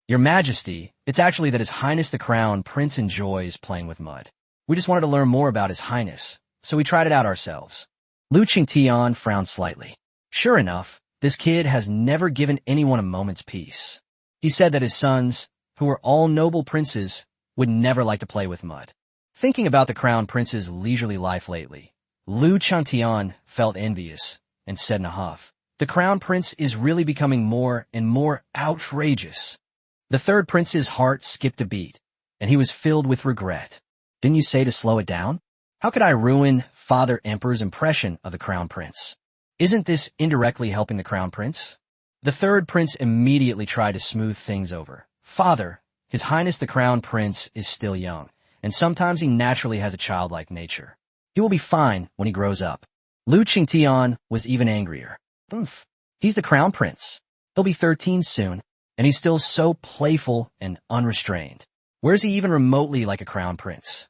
Your Majesty, it's actually that His Highness the Crown Prince enjoys playing with mud. We just wanted to learn more about His Highness, so we tried it out ourselves. Lu Qingtian frowned slightly. Sure enough, this kid has never given anyone a moment's peace. He said that his sons, who were all noble princes, would never like to play with mud. Thinking about the crown prince's leisurely life lately, Lu Qingtian felt envious and said in a huff, The crown prince is really becoming more and more outrageous. The third prince's heart skipped a beat, and he was filled with regret. Didn't you say to slow it down? How could I ruin Father Emperor's impression of the crown prince? Isn't this indirectly helping the crown prince? The third prince immediately tried to smooth things over. Father, His Highness the Crown Prince is still young, and sometimes he naturally has a childlike nature. He will be fine when he grows up. Lu Qingtian was even angrier. He's the Crown Prince. He'll be 13 soon, and he's still so playful and unrestrained. Where's he even remotely like a Crown Prince?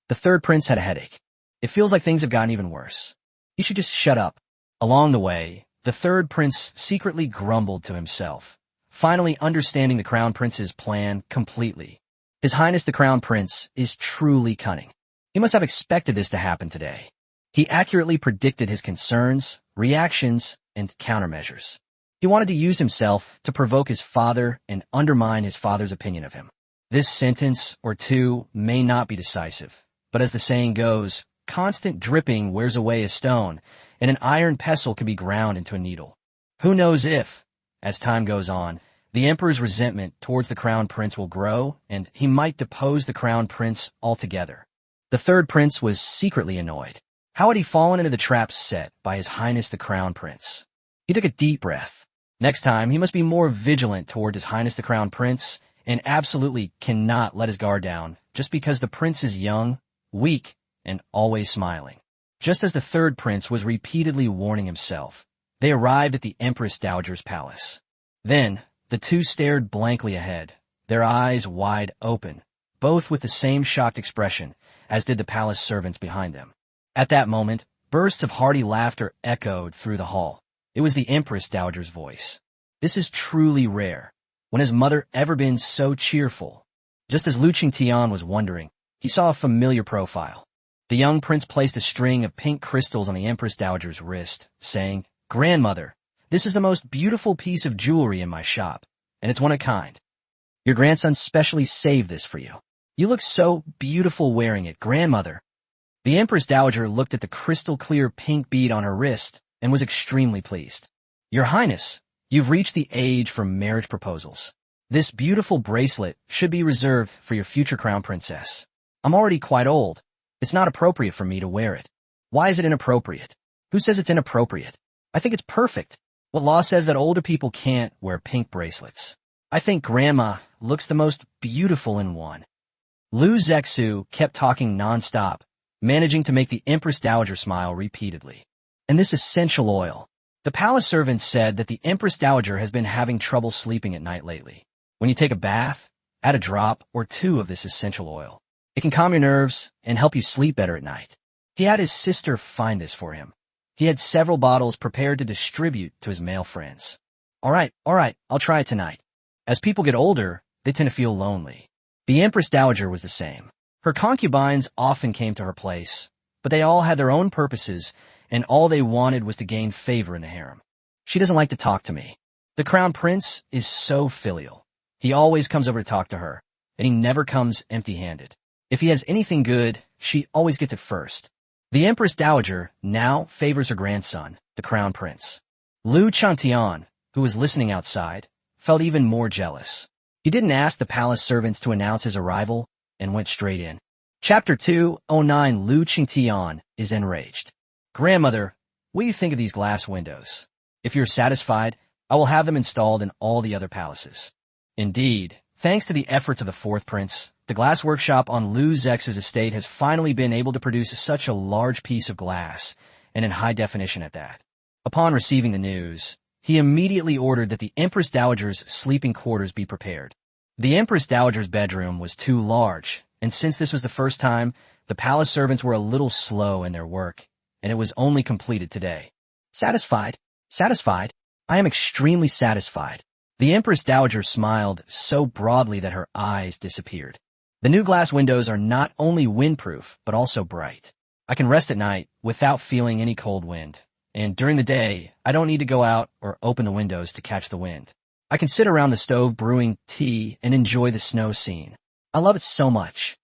The third prince had a headache. It feels like things have gotten even worse. He should just shut up. Along the way, the third prince secretly grumbled to himself, finally understanding the Crown Prince's plan completely. His Highness the Crown Prince is truly cunning. He must have expected this to happen today. He accurately predicted his concerns, reactions, and countermeasures. He wanted to use himself to provoke his father and undermine his father's opinion of him. This sentence or two may not be decisive, but as the saying goes, constant dripping wears away a stone, and an iron pestle can be ground into a needle. Who knows if, as time goes on, the emperor's resentment towards the crown prince will grow, and he might depose the crown prince altogether. The third prince was secretly annoyed. How had he fallen into the trap set by His Highness the Crown Prince? He took a deep breath. Next time, he must be more vigilant toward His Highness the Crown Prince, and absolutely cannot let his guard down just because the prince is young, weak, and always smiling. Just as the third prince was repeatedly warning himself, they arrived at the Empress Dowager's palace. Then, the two stared blankly ahead, their eyes wide open, both with the same shocked expression, as did the palace servants behind them. At that moment, bursts of hearty laughter echoed through the hall. It was the Empress Dowager's voice. This is truly rare. When has mother ever been so cheerful? Just as Lu Qingtian was wondering, he saw a familiar profile. The young prince placed a string of pink crystals on the Empress Dowager's wrist, saying, "Grandmother, this is the most beautiful piece of jewelry in my shop, and it's one of a kind. Your grandson specially saved this for you. You look so beautiful wearing it, grandmother." The Empress Dowager looked at the crystal-clear pink bead on her wrist and was extremely pleased. "Your Highness, you've reached the age for marriage proposals. This beautiful bracelet should be reserved for your future crown princess. I'm already quite old. It's not appropriate for me to wear it." "Why is it inappropriate? Who says it's inappropriate? I think it's perfect. What law says that older people can't wear pink bracelets? I think Grandma looks the most beautiful in one." Lu Zexu kept talking nonstop, managing to make the Empress Dowager smile repeatedly. "And this essential oil. The palace servants said that the Empress Dowager has been having trouble sleeping at night lately. When you take a bath, add a drop or two of this essential oil. It can calm your nerves and help you sleep better at night." He had his sister find this for him. He had several bottles prepared to distribute to his male friends. All right, I'll try it tonight. As people get older, they tend to feel lonely. The Empress Dowager was the same. Her concubines often came to her place, but they all had their own purposes, and all they wanted was to gain favor in the harem. "She doesn't like to talk to me. The crown prince is so filial. He always comes over to talk to her, and he never comes empty-handed. If he has anything good, she always gets it first." The Empress Dowager now favors her grandson, the crown prince. Lu Qingtian, who was listening outside, felt even more jealous. He didn't ask the palace servants to announce his arrival and went straight in. Chapter 209. Lu Qingtian is enraged. "Grandmother, what do you think of these glass windows? If you're satisfied, I will have them installed in all the other palaces." Indeed, thanks to the efforts of the fourth prince, the glass workshop on Lu Zex's estate has finally been able to produce such a large piece of glass, and in high definition at that. Upon receiving the news, he immediately ordered that the Empress Dowager's sleeping quarters be prepared. The Empress Dowager's bedroom was too large, and since this was the first time, the palace servants were a little slow in their work, and it was only completed today. Satisfied? I am extremely satisfied." The Empress Dowager smiled so broadly that her eyes disappeared. "The new glass windows are not only windproof, but also bright. I can rest at night without feeling any cold wind, and during the day, I don't need to go out or open the windows to catch the wind. I can sit around the stove brewing tea and enjoy the snow scene. I love it so much."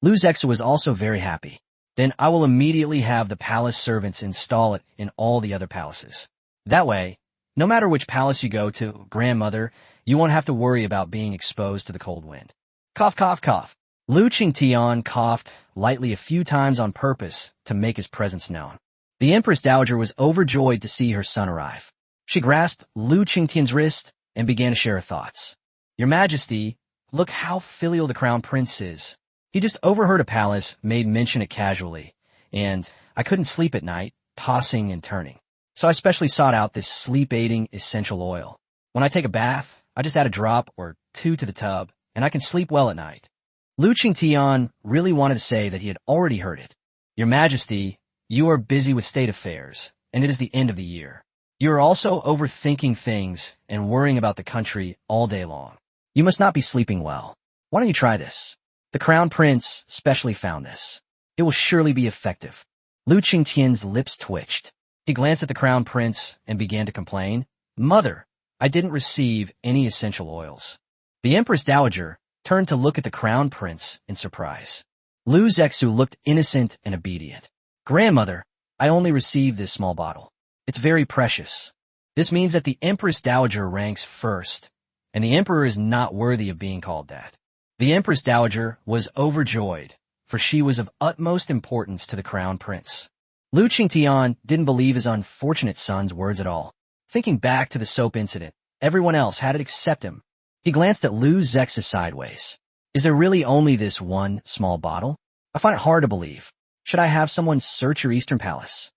Lu Zexu was also very happy. "Then I will immediately have the palace servants install it in all the other palaces. That way, No matter which palace you go to, grandmother, you won't have to worry about being exposed to the cold wind. Cough, cough, cough. Lu Qingtian coughed lightly a few times on purpose to make his presence known. The Empress Dowager was overjoyed to see her son arrive. She grasped Lu Qingtian's wrist and began to share her thoughts. Your Majesty, look how filial the Crown Prince is. He just overheard a palace made mention it casually, and I couldn't sleep at night, tossing and turning. So I specially sought out this sleep-aiding essential oil. When I take a bath, I just add a drop or two to the tub, and I can sleep well at night. Lu Qingtian really wanted to say that he had already heard it. Your Majesty, you are busy with state affairs, and it is the end of the year. You are also overthinking things and worrying about the country all day long. You must not be sleeping well. Why don't you try this? The Crown Prince specially found this. It will surely be effective. Lu Qingtian's lips twitched. He glanced at the Crown Prince and began to complain. Mother, I didn't receive any essential oils. The Empress Dowager turned to look at the Crown Prince in surprise. Lu Zexu looked innocent and obedient. Grandmother, I only received this small bottle. It's very precious. This means that the Empress Dowager ranks first, and the Emperor is not worthy of being called that. The Empress Dowager was overjoyed, for she was of utmost importance to the Crown Prince. Lu Qingtian didn't believe his unfortunate son's words at all. Thinking back to the soap incident, everyone else had it except him. He glanced at Lu Zexu sideways. Is there really only this one small bottle? I find it hard to believe. Should I have someone search your Eastern Palace?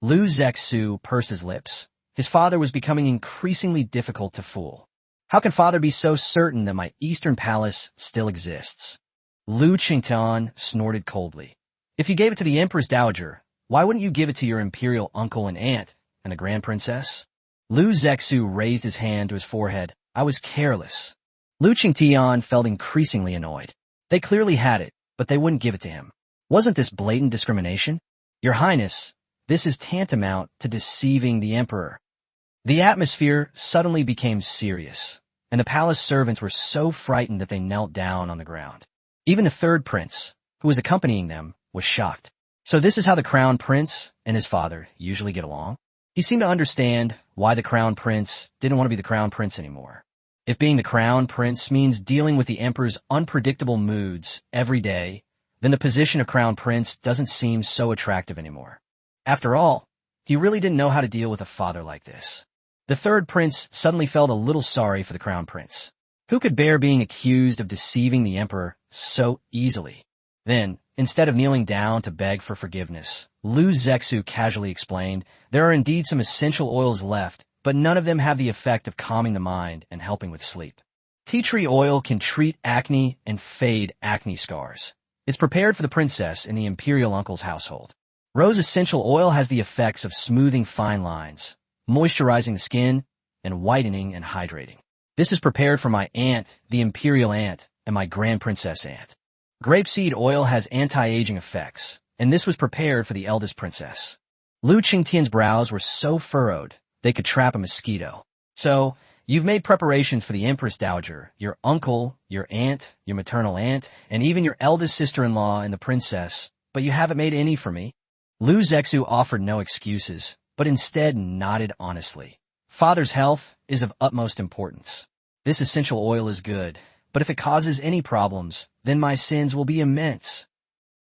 Lu Zexu pursed his lips. His father was becoming increasingly difficult to fool. How can father be so certain that my Eastern Palace still exists? Lu Qingtian snorted coldly. If you gave it to the Empress Dowager, why wouldn't you give it to your imperial uncle and aunt and the Grand Princess? Lu Zexu raised his hand to his forehead. I was careless. Lu Qingtian felt increasingly annoyed. They clearly had it, but they wouldn't give it to him. Wasn't this blatant discrimination? Your Highness, this is tantamount to deceiving the Emperor. The atmosphere suddenly became serious, and the palace servants were so frightened that they knelt down on the ground. Even the third prince, who was accompanying them, was shocked. So this is how the Crown Prince and his father usually get along? He seemed to understand why the Crown Prince didn't want to be the Crown Prince anymore. If being the Crown Prince means dealing with the Emperor's unpredictable moods every day, then the position of Crown Prince doesn't seem so attractive anymore. After all, he really didn't know how to deal with a father like this. The third prince suddenly felt a little sorry for the Crown Prince. Who could bear being accused of deceiving the Emperor so easily? Then, instead of kneeling down to beg for forgiveness, Lu Zexu casually explained, there are indeed some essential oils left, but none of them have the effect of calming the mind and helping with sleep. Tea tree oil can treat acne and fade acne scars. It's prepared for the princess in the imperial uncle's household. Rose essential oil has the effects of smoothing fine lines, moisturizing the skin, and whitening and hydrating. This is prepared for my aunt, the imperial aunt, and my grand princess aunt. Grapeseed oil has anti-aging effects, and this was prepared for the eldest princess. Lu Qingtian's brows were so furrowed, they could trap a mosquito. So, you've made preparations for the Empress Dowager, your uncle, your aunt, your maternal aunt, and even your eldest sister-in-law and the princess, but you haven't made any for me? Lu Zexu offered no excuses, but instead nodded honestly. Father's health is of utmost importance. This essential oil is good, but if it causes any problems, then my sins will be immense.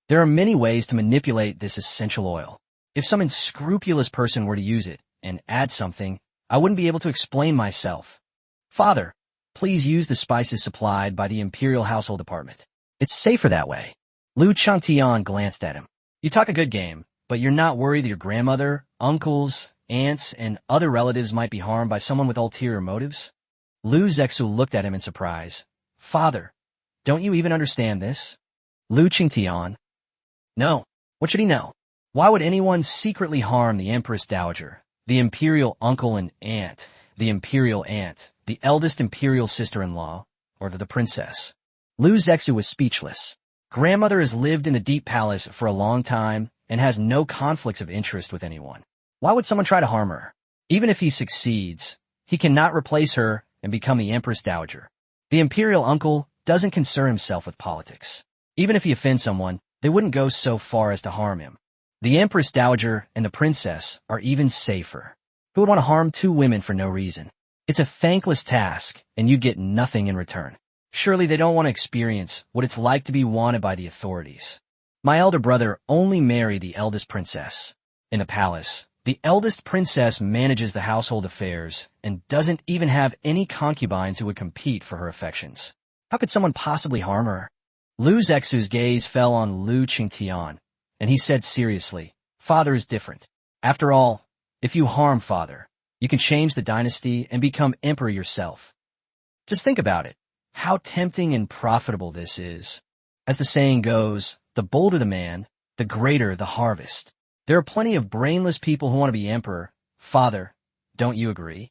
There are many ways to manipulate this essential oil. If some unscrupulous person were to use it and add something, I wouldn't be able to explain myself. Father, please use the spices supplied by the Imperial Household Department. It's safer that way. Lu Qingtian glanced at him. You talk a good game, but you're not worried that your grandmother, uncles, aunts, and other relatives might be harmed by someone with ulterior motives? Lu Zexu looked at him in surprise. Father, don't you even understand this? Lu Qingtian. No. What should he know? Why would anyone secretly harm the Empress Dowager, the imperial uncle and aunt, the imperial aunt, the eldest imperial sister-in-law, or the princess? Lu Zexu was speechless. Grandmother has lived in the Deep Palace for a long time and has no conflicts of interest with anyone. Why would someone try to harm her? Even if he succeeds, he cannot replace her and become the Empress Dowager. The imperial uncle doesn't concern himself with politics. Even if he offends someone, they wouldn't go so far as to harm him. The Empress Dowager and the princess are even safer. Who would want to harm two women for no reason? It's a thankless task, and you get nothing in return. Surely they don't want to experience what it's like to be wanted by the authorities. My elder brother only married the eldest princess. In the palace, the eldest princess manages the household affairs and doesn't even have any concubines who would compete for her affections. How could someone possibly harm her? Lu Zexu's gaze fell on Lu Qingtian, and he said seriously, Father is different. After all, if you harm Father, you can change the dynasty and become emperor yourself. Just think about it. How tempting and profitable this is. As the saying goes, the bolder the man, the greater the harvest. There are plenty of brainless people who want to be emperor. Father, don't you agree?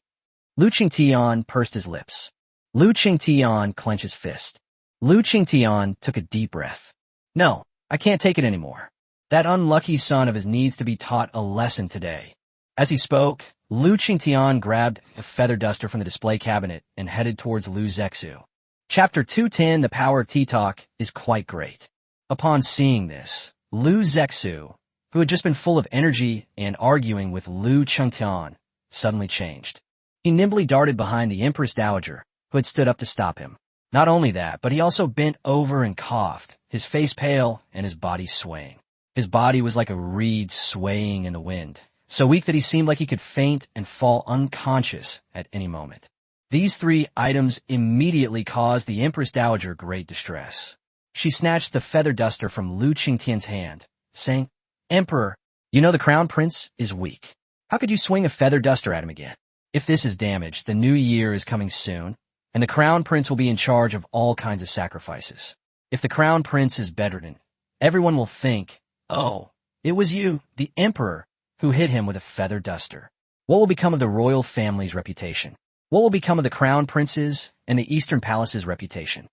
Lu Qingtian pursed his lips. Lu Qingtian clenched his fist. Lu Qingtian took a deep breath. No, I can't take it anymore. That unlucky son of his needs to be taught a lesson today. As he spoke, Lu Qingtian grabbed a feather duster from the display cabinet and headed towards Lu Zexu. Chapter 210, The Power of Tea Talk, is quite great. Upon seeing this, Lu Zexu, who had just been full of energy and arguing with Lu Qingtian, suddenly changed. He nimbly darted behind the Empress Dowager, who had stood up to stop him. Not only that, but he also bent over and coughed, his face pale and his body swaying. His body was like a reed swaying in the wind, so weak that he seemed like he could faint and fall unconscious at any moment. These three items immediately caused the Empress Dowager great distress. She snatched the feather duster from Lu Qingtian's hand, saying, Emperor, you know the crown prince is weak. How could you swing a feather duster at him again? If this is damaged, the new year is coming soon, and the crown prince will be in charge of all kinds of sacrifices. If the crown prince is bedridden, everyone will think, oh, it was you, the emperor, who hit him with a feather duster. What will become of the royal family's reputation? What will become of the crown prince's and the Eastern Palace's reputation?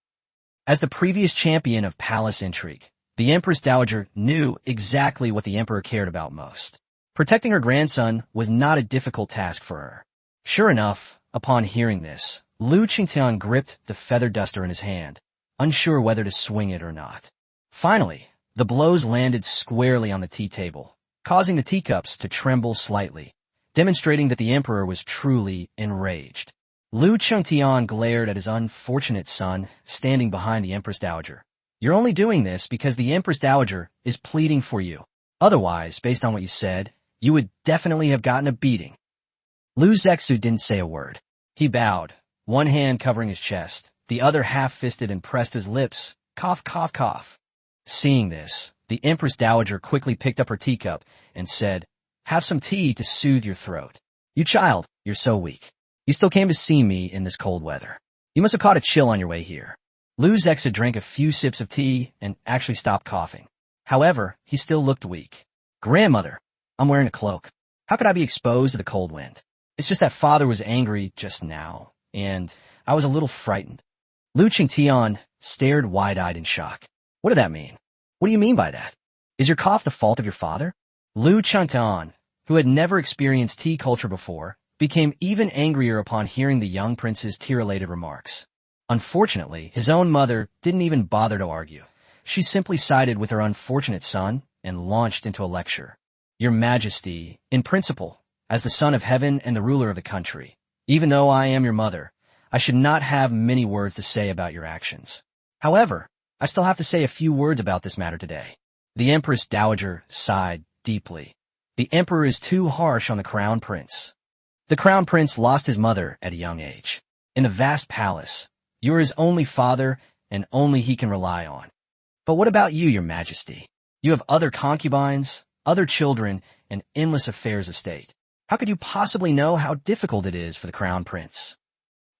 As the previous champion of palace intrigue, the Empress Dowager knew exactly what the emperor cared about most. Protecting her grandson was not a difficult task for her. Sure enough, upon hearing this, Lu Qingtian gripped the feather duster in his hand, unsure whether to swing it or not. Finally, the blows landed squarely on the tea table, causing the teacups to tremble slightly, demonstrating that the emperor was truly enraged. Lu Qingtian glared at his unfortunate son, standing behind the Empress Dowager. You're only doing this because the Empress Dowager is pleading for you. Otherwise, based on what you said, you would definitely have gotten a beating. Lu Zexu didn't say a word. He bowed, one hand covering his chest, the other half-fisted and pressed his lips, cough, cough, cough. Seeing this, the Empress Dowager quickly picked up her teacup and said, Have some tea to soothe your throat. You child, you're so weak. You still came to see me in this cold weather. You must have caught a chill on your way here. Lu Zexu drank a few sips of tea and actually stopped coughing. However, he still looked weak. Grandmother, I'm wearing a cloak. How could I be exposed to the cold wind? It's just that Father was angry just now, and I was a little frightened. Lu Qingtian stared wide-eyed in shock. What did that mean? What do you mean by that? Is your cough the fault of your father? Lu Qingtian, who had never experienced tea culture before, became even angrier upon hearing the young prince's tear-related remarks. Unfortunately, his own mother didn't even bother to argue. She simply sided with her unfortunate son and launched into a lecture. Your Majesty, in principle, as the son of heaven and the ruler of the country, even though I am your mother, I should not have many words to say about your actions. However, I still have to say a few words about this matter today. The Empress Dowager sighed deeply. The emperor is too harsh on the crown prince. The crown prince lost his mother at a young age. In a vast palace, you are his only father and only he can rely on. But what about you, your Majesty? You have other concubines, other children, and endless affairs of state. How could you possibly know how difficult it is for the crown prince?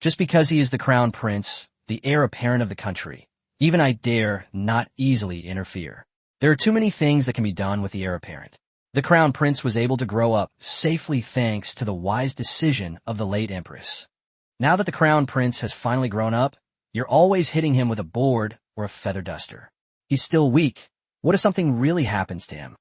Just because he is the crown prince, the heir apparent of the country, even I dare not easily interfere. There are too many things that can be done with the heir apparent. The crown prince was able to grow up safely thanks to the wise decision of the late empress. Now that the crown prince has finally grown up, you're always hitting him with a board or a feather duster. He's still weak. What if something really happens to him?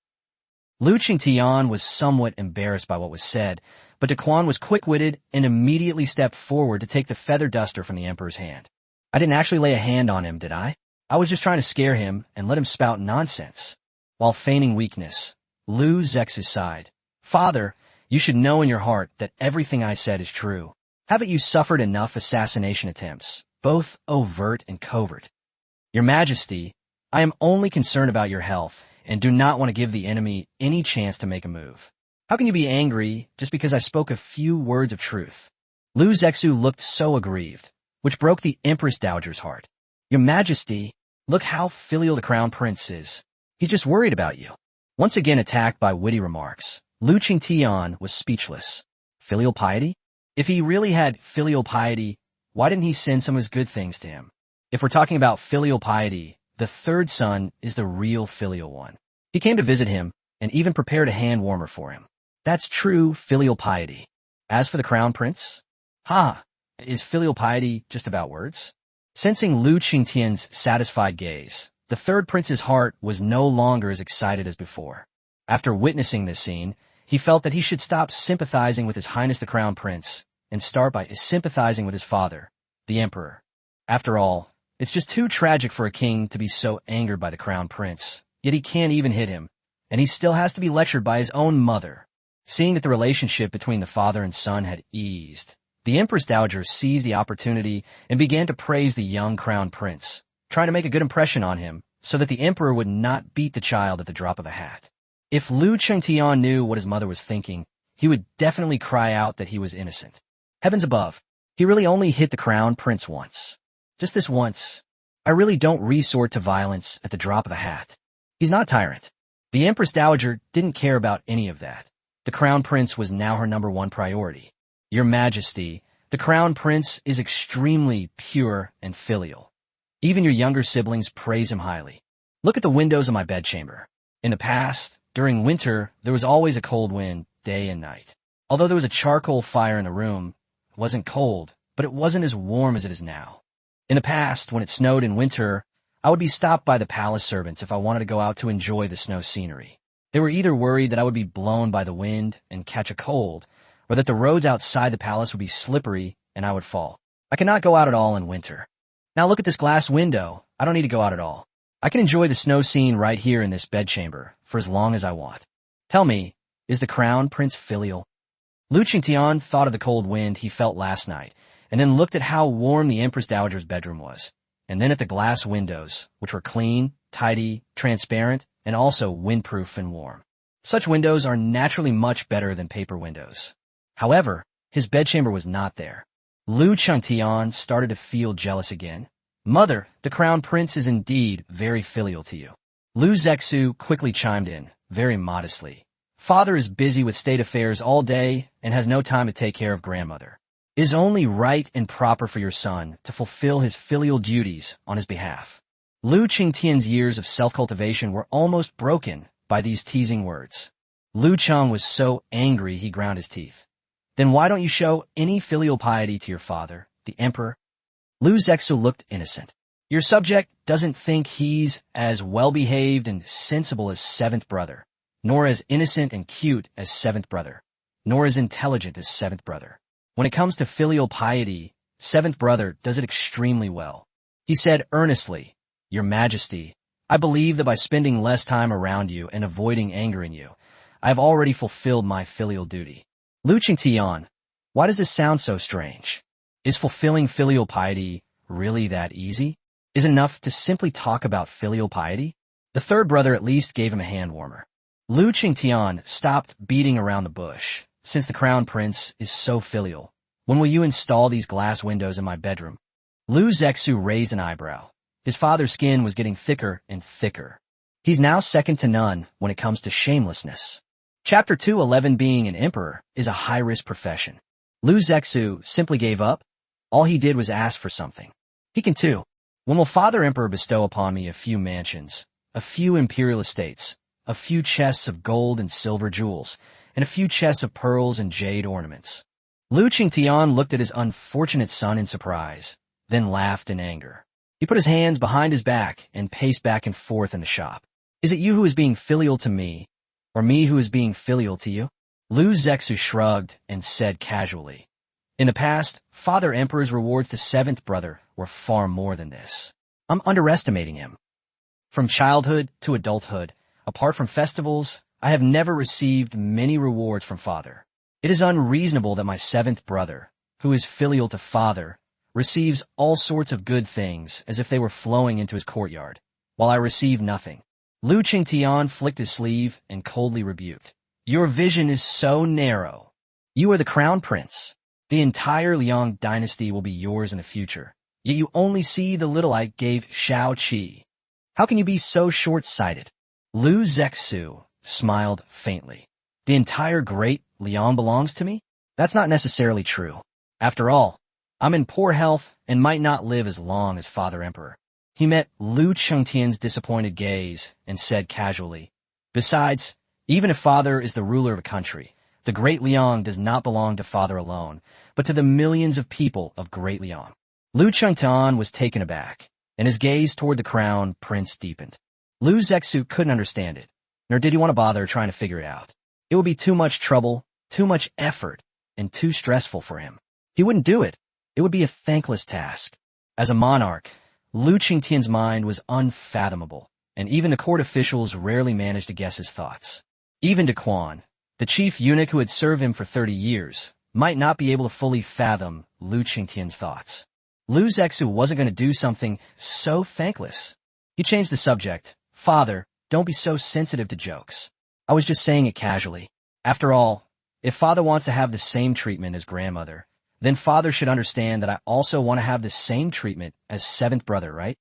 Lu Qingtian was somewhat embarrassed by what was said, but Daquan was quick-witted and immediately stepped forward to take the feather duster from the emperor's hand. I didn't actually lay a hand on him, did I? I was just trying to scare him and let him spout nonsense. While feigning weakness, Lu Zexu sighed. Father, You should know in your heart that everything I said is true. Haven't you suffered enough assassination attempts, both overt and covert? Your Majesty, I am only concerned about your health and do not want to give the enemy any chance to make a move. How can you be angry just because I spoke a few words of truth? Lu Zexu looked so aggrieved, which broke the Empress Dowager's heart. Your Majesty, look how filial the Crown Prince is. He's just worried about you. Once again attacked by witty remarks, Lu Qingtian was speechless. Filial piety? If he really had filial piety, why didn't he send some of his good things to him? If we're talking about filial piety, the third son is the real filial one. He came to visit him and even prepared a hand warmer for him. That's true filial piety. As for the Crown Prince, is filial piety just about words? Sensing Lu Qingtian's satisfied gaze, the third prince's heart was no longer as excited as before. After witnessing this scene, he felt that he should stop sympathizing with His Highness the Crown Prince and start by sympathizing with his father, the Emperor. After all, it's just too tragic for a king to be so angered by the Crown Prince, yet he can't even hit him, and he still has to be lectured by his own mother. Seeing that the relationship between the father and son had eased, the Empress Dowager seized the opportunity and began to praise the young Crown Prince, trying to make a good impression on him so that the Emperor would not beat the child at the drop of a hat. If Lu Qingtian knew what his mother was thinking, he would definitely cry out that he was innocent. Heavens above, he really only hit the Crown Prince once. Just this once. I really don't resort to violence at the drop of a hat. He's not a tyrant. The Empress Dowager didn't care about any of that. The Crown Prince was now her number one priority. Your Majesty, the Crown Prince is extremely pure and filial. Even your younger siblings praise him highly. Look at the windows of my bedchamber. In the past, during winter, there was always a cold wind, day and night. Although there was a charcoal fire in the room, it wasn't cold, but it wasn't as warm as it is now. In the past, when it snowed in winter, I would be stopped by the palace servants if I wanted to go out to enjoy the snow scenery. They were either worried that I would be blown by the wind and catch a cold, or that the roads outside the palace would be slippery and I would fall. I cannot go out at all in winter. Now look at this glass window. I don't need to go out at all. I can enjoy the snow scene right here in this bedchamber for as long as I want. Tell me, is the Crown Prince filial? Lu Qingtian thought of the cold wind he felt last night, and then looked at how warm the Empress Dowager's bedroom was, and then at the glass windows, which were clean, tidy, transparent, and also windproof and warm. Such windows are naturally much better than paper windows. However, his bedchamber was not there. Lu Qingtian started to feel jealous again. Mother, the Crown Prince is indeed very filial to you. Lu Zexu quickly chimed in, very modestly. Father is busy with state affairs all day and has no time to take care of grandmother. It is only right and proper for your son to fulfill his filial duties on his behalf. Lu Qingtian's years of self-cultivation were almost broken by these teasing words. Lu Cheng was so angry he ground his teeth. Then why don't you show any filial piety to your father, the Emperor? Lu Zexu looked innocent. Your subject doesn't think he's as well-behaved and sensible as seventh brother, nor as innocent and cute as seventh brother, nor as intelligent as seventh brother. When it comes to filial piety, seventh brother does it extremely well. He said earnestly, Your Majesty, I believe that by spending less time around you and avoiding angering you, I have already fulfilled my filial duty. Lu Qingtian, why does this sound so strange? Is fulfilling filial piety really that easy? Is it enough to simply talk about filial piety? The third brother at least gave him a hand warmer. Lu Qingtian stopped beating around the bush. Since the Crown Prince is so filial, when will you install these glass windows in my bedroom? Lu Zexu raised an eyebrow. His father's skin was getting thicker and thicker. He's now second to none when it comes to shamelessness. Chapter 211 Being an emperor is a high-risk profession. Lu Zexu simply gave up. All he did was ask for something. He can too. When will Father Emperor bestow upon me a few mansions, a few imperial estates, a few chests of gold and silver jewels, and a few chests of pearls and jade ornaments? Lu Qingtian looked at his unfortunate son in surprise, then laughed in anger. He put his hands behind his back and paced back and forth in the shop. Is it you who is being filial to me, or me who is being filial to you? Lu Zexu shrugged and said casually, In the past, Father Emperor's rewards to seventh brother were far more than this. I'm underestimating him. From childhood to adulthood, apart from festivals, I have never received many rewards from Father. It is unreasonable that my seventh brother, who is filial to father, receives all sorts of good things as if they were flowing into his courtyard, while I receive nothing. Lu Qingtian flicked his sleeve and coldly rebuked. Your vision is so narrow. You are the crown prince. The entire Liang dynasty will be yours in the future, yet you only see the little I gave Shao Qi. How can you be so short-sighted? Lu Zexu smiled faintly. The entire great Liang belongs to me? That's not necessarily true. After all, I'm in poor health and might not live as long as Father Emperor. He met Lu Chengtian's disappointed gaze and said casually, besides, even if Father is the ruler of a country, the Great Liang does not belong to Father alone, but to the millions of people of Great Liang. Lu Chengtian was taken aback, and his gaze toward the crown prince deepened. Lu Zexu couldn't understand it, nor did he want to bother trying to figure it out. It would be too much trouble, too much effort, and too stressful for him. He wouldn't do it. It would be a thankless task. As a monarch, Lu Qingtian's mind was unfathomable, and even the court officials rarely managed to guess his thoughts. Even De Quan, the chief eunuch who had served him for 30 years, might not be able to fully fathom Lu Qingtian's thoughts. Lu Zexu wasn't going to do something so thankless. He changed the subject. Father, don't be so sensitive to jokes. I was just saying it casually. After all, if Father wants to have the same treatment as grandmother, then Father should understand that I also want to have the same treatment as seventh brother, right?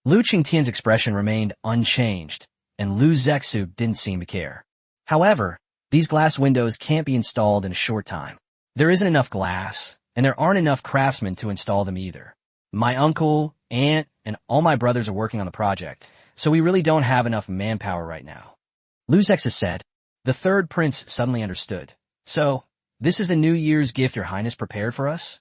Lu Qingtian's expression remained unchanged, and Lu Zexu didn't seem to care. However, these glass windows can't be installed in a short time. There isn't enough glass, and there aren't enough craftsmen to install them either. My uncle, aunt, and all my brothers are working on the project, so we really don't have enough manpower right now. Lu Zexu said. The third prince suddenly understood. So, this is the New Year's gift your highness prepared for us?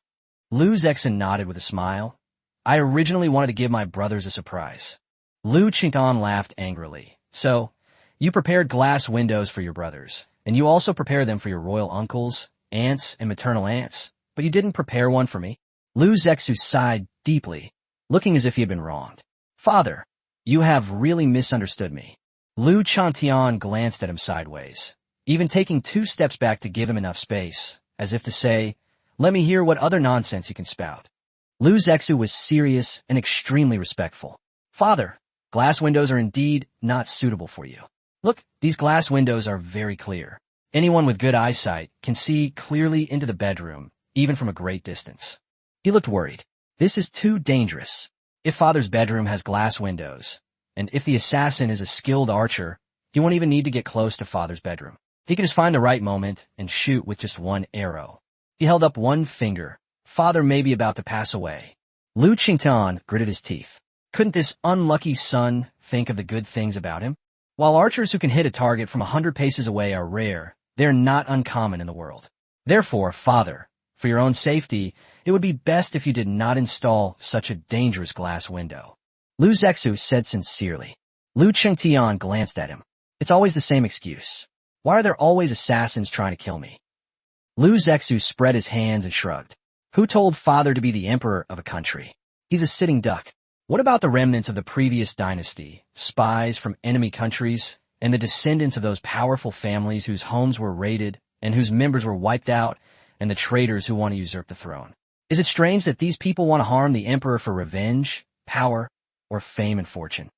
Lu Zexu nodded with a smile. I originally wanted to give my brothers a surprise. Lu Qingtian laughed angrily. So, you prepared glass windows for your brothers, and you also prepared them for your royal uncles, aunts, and maternal aunts, but you didn't prepare one for me? Lu Zexu sighed deeply, looking as if he had been wronged. Father, you have really misunderstood me. Lu Qingtian glanced at him sideways, even taking 2 steps back to give him enough space, as if to say, let me hear what other nonsense you can spout. Lu Zexu was serious and extremely respectful. Father, glass windows are indeed not suitable for you. Look, these glass windows are very clear. Anyone with good eyesight can see clearly into the bedroom, even from a great distance. He looked worried. This is too dangerous. If Father's bedroom has glass windows, and if the assassin is a skilled archer, he won't even need to get close to Father's bedroom. He can just find the right moment and shoot with just one arrow. He held up one finger. Father may be about to pass away. Lu Qingtian gritted his teeth. Couldn't this unlucky son think of the good things about him? While archers who can hit a target from 100 paces away are rare, they're not uncommon in the world. Therefore, Father, for your own safety, it would be best if you did not install such a dangerous glass window. Lu Zexu said sincerely. Lu Qingtian glanced at him. It's always the same excuse. Why are there always assassins trying to kill me? Lu Zexu spread his hands and shrugged. Who told Father to be the emperor of a country? He's a sitting duck. What about the remnants of the previous dynasty, spies from enemy countries, and the descendants of those powerful families whose homes were raided and whose members were wiped out, and the traitors who want to usurp the throne? Is it strange that these people want to harm the emperor for revenge, power, or fame and fortune?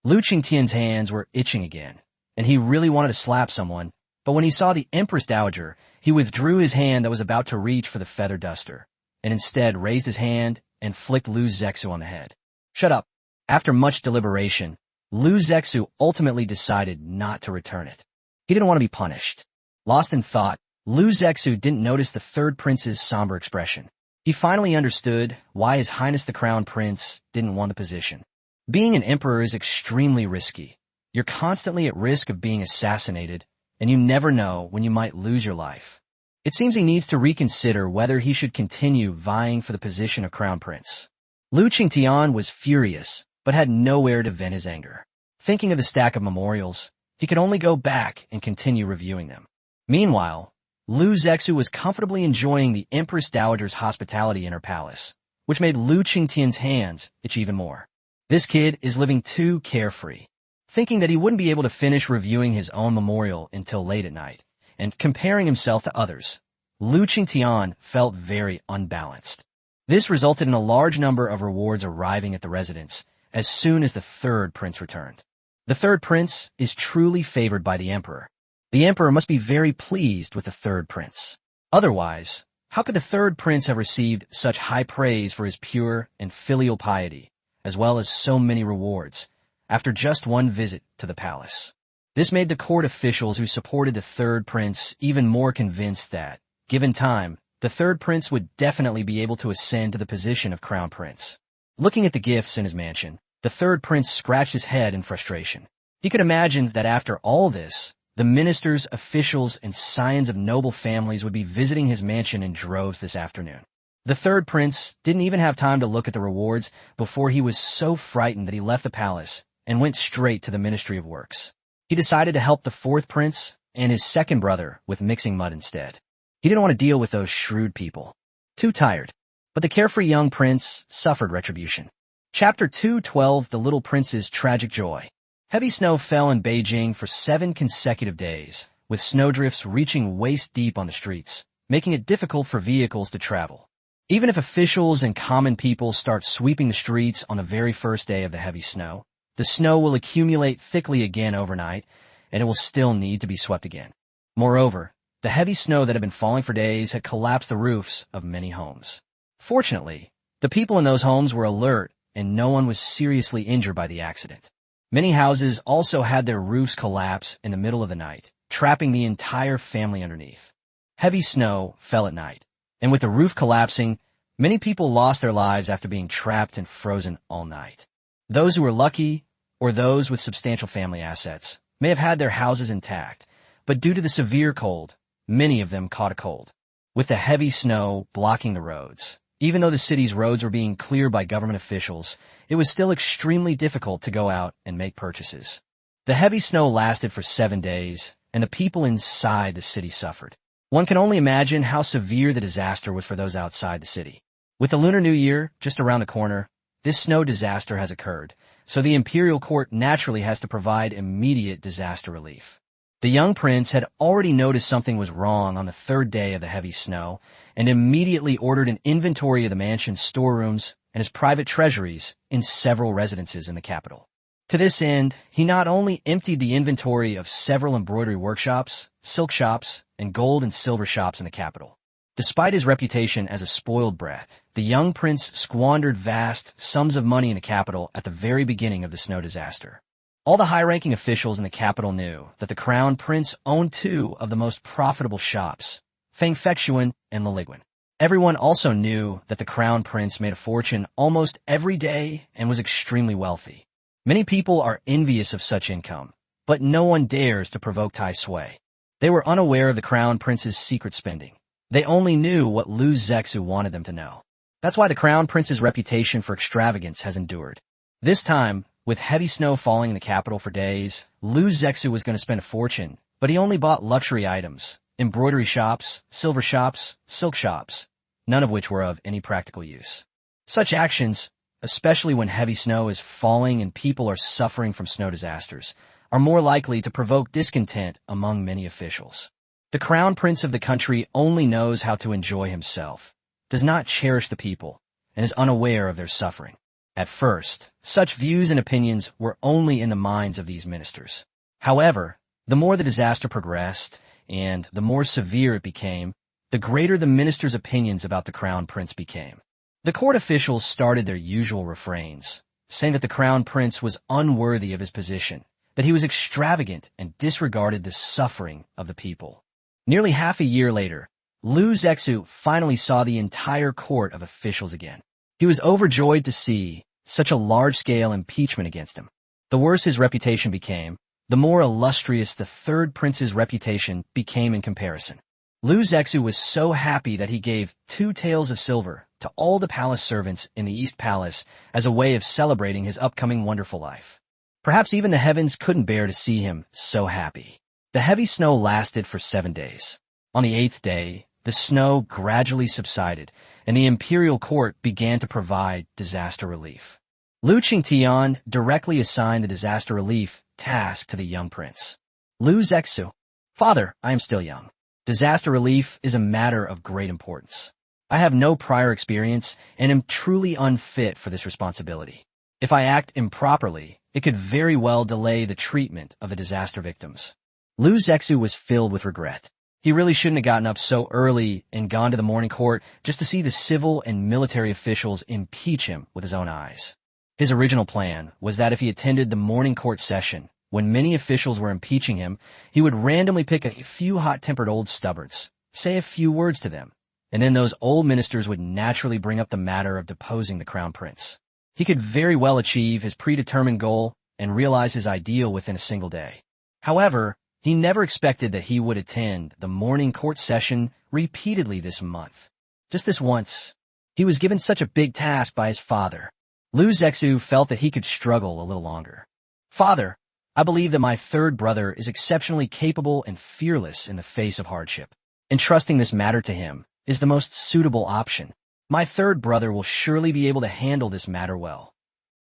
Lu Qingtian's hands were itching again, and he really wanted to slap someone, but when he saw the Empress Dowager, he withdrew his hand that was about to reach for the feather duster, and instead raised his hand and flicked Lu Zexu on the head. Shut up. After much deliberation, Lu Zexu ultimately decided not to return it. He didn't want to be punished. Lost in thought, Lu Zexu didn't notice the third prince's somber expression. He finally understood why His Highness the Crown Prince didn't want the position. Being an emperor is extremely risky. You're constantly at risk of being assassinated, and you never know when you might lose your life. It seems he needs to reconsider whether he should continue vying for the position of Crown Prince. Lu Qingtian was furious, but had nowhere to vent his anger. Thinking of the stack of memorials, he could only go back and continue reviewing them. Meanwhile, Lu Zexu was comfortably enjoying the Empress Dowager's hospitality in her palace, which made Lu Qingtian's hands itch even more. This kid is living too carefree. Thinking that he wouldn't be able to finish reviewing his own memorial until late at night, and comparing himself to others, Lu Qingtian felt very unbalanced. This resulted in a large number of rewards arriving at the residence as soon as the third prince returned. The third prince is truly favored by the emperor. The emperor must be very pleased with the third prince. Otherwise, how could the third prince have received such high praise for his pure and filial piety, as well as so many rewards, after just one visit to the palace? This made the court officials who supported the third prince even more convinced that, given time, the third prince would definitely be able to ascend to the position of crown prince. Looking at the gifts in his mansion, the third prince scratched his head in frustration. He could imagine that after all this, the ministers, officials, and scions of noble families would be visiting his mansion in droves this afternoon. The third prince didn't even have time to look at the rewards before he was so frightened that he left the palace and went straight to the Ministry of Works. He decided to help the fourth prince and his second brother with mixing mud instead. He didn't want to deal with those shrewd people. Too tired. But the carefree young prince suffered retribution. Chapter 2:12 The Little Prince's Tragic Joy. Heavy snow fell in Beijing for 7 consecutive days, with snowdrifts reaching waist-deep on the streets, making it difficult for vehicles to travel. Even if officials and common people start sweeping the streets on the very first day of the heavy snow, the snow will accumulate thickly again overnight, and it will still need to be swept again. Moreover, the heavy snow that had been falling for days had collapsed the roofs of many homes. Fortunately, the people in those homes were alert, and no one was seriously injured by the accident. Many houses also had their roofs collapse in the middle of the night, trapping the entire family underneath. Heavy snow fell at night, and with the roof collapsing, many people lost their lives after being trapped and frozen all night. Those who were lucky, or those with substantial family assets, may have had their houses intact, but due to the severe cold, many of them caught a cold. With the heavy snow blocking the roads, even though the city's roads were being cleared by government officials, it was still extremely difficult to go out and make purchases. The heavy snow lasted for 7 days, and the people inside the city suffered. One can only imagine how severe the disaster was for those outside the city. With the Lunar New Year just around the corner, this snow disaster has occurred, so the imperial court naturally has to provide immediate disaster relief. The young prince had already noticed something was wrong on the third day of the heavy snow and immediately ordered an inventory of the mansion's storerooms and his private treasuries in several residences in the capital. To this end, he not only emptied the inventory of several embroidery workshops, silk shops, and gold and silver shops in the capital. Despite his reputation as a spoiled brat, the young prince squandered vast sums of money in the capital at the very beginning of the snow disaster. All the high-ranking officials in the capital knew that the crown prince owned 2 of the most profitable shops, Fangfectuan and Liliguan. Everyone also knew that the crown prince made a fortune almost every day and was extremely wealthy. Many people are envious of such income, but no one dares to provoke Tai Sui. They were unaware of the crown prince's secret spending. They only knew what Lu Zexu wanted them to know. That's why the crown prince's reputation for extravagance has endured. This time, with heavy snow falling in the capital for days, Lu Zexu was going to spend a fortune, but he only bought luxury items, embroidery shops, silver shops, silk shops, none of which were of any practical use. Such actions, especially when heavy snow is falling and people are suffering from snow disasters, are more likely to provoke discontent among many officials. The crown prince of the country only knows how to enjoy himself, does not cherish the people, and is unaware of their suffering. At first, such views and opinions were only in the minds of these ministers. However, the more the disaster progressed, and the more severe it became, the greater the ministers' opinions about the crown prince became. The court officials started their usual refrains, saying that the crown prince was unworthy of his position, that he was extravagant and disregarded the suffering of the people. Nearly half a year later, Lu Zexu finally saw the entire court of officials again. He was overjoyed to see such a large-scale impeachment against him. The worse his reputation became, the more illustrious the third prince's reputation became in comparison. Lu Zexu was so happy that he gave 2 taels of silver to all the palace servants in the East Palace as a way of celebrating his upcoming wonderful life. Perhaps even the heavens couldn't bear to see him so happy. The heavy snow lasted for 7 days. On the 8th day, the snow gradually subsided, and the imperial court began to provide disaster relief. Lu Qingtian directly assigned the disaster relief task to the young prince. Lu Zexu, "Father, I am still young. Disaster relief is a matter of great importance. I have no prior experience and am truly unfit for this responsibility. If I act improperly, it could very well delay the treatment of the disaster victims. Lu Zexu was filled with regret. He really shouldn't have gotten up so early and gone to the morning court just to see the civil and military officials impeach him with his own eyes. His original plan was that if he attended the morning court session, when many officials were impeaching him, he would randomly pick a few hot-tempered old stubborns, say a few words to them, and then those old ministers would naturally bring up the matter of deposing the crown prince. He could very well achieve his predetermined goal and realize his ideal within a single day. However, he never expected that he would attend the morning court session repeatedly this month. Just this once. He was given such a big task by his father. Lu Zexu felt that he could struggle a little longer. Father, I believe that my third brother is exceptionally capable and fearless in the face of hardship. Entrusting this matter to him is the most suitable option. My third brother will surely be able to handle this matter well.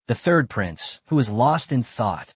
The third prince, who was lost in thought.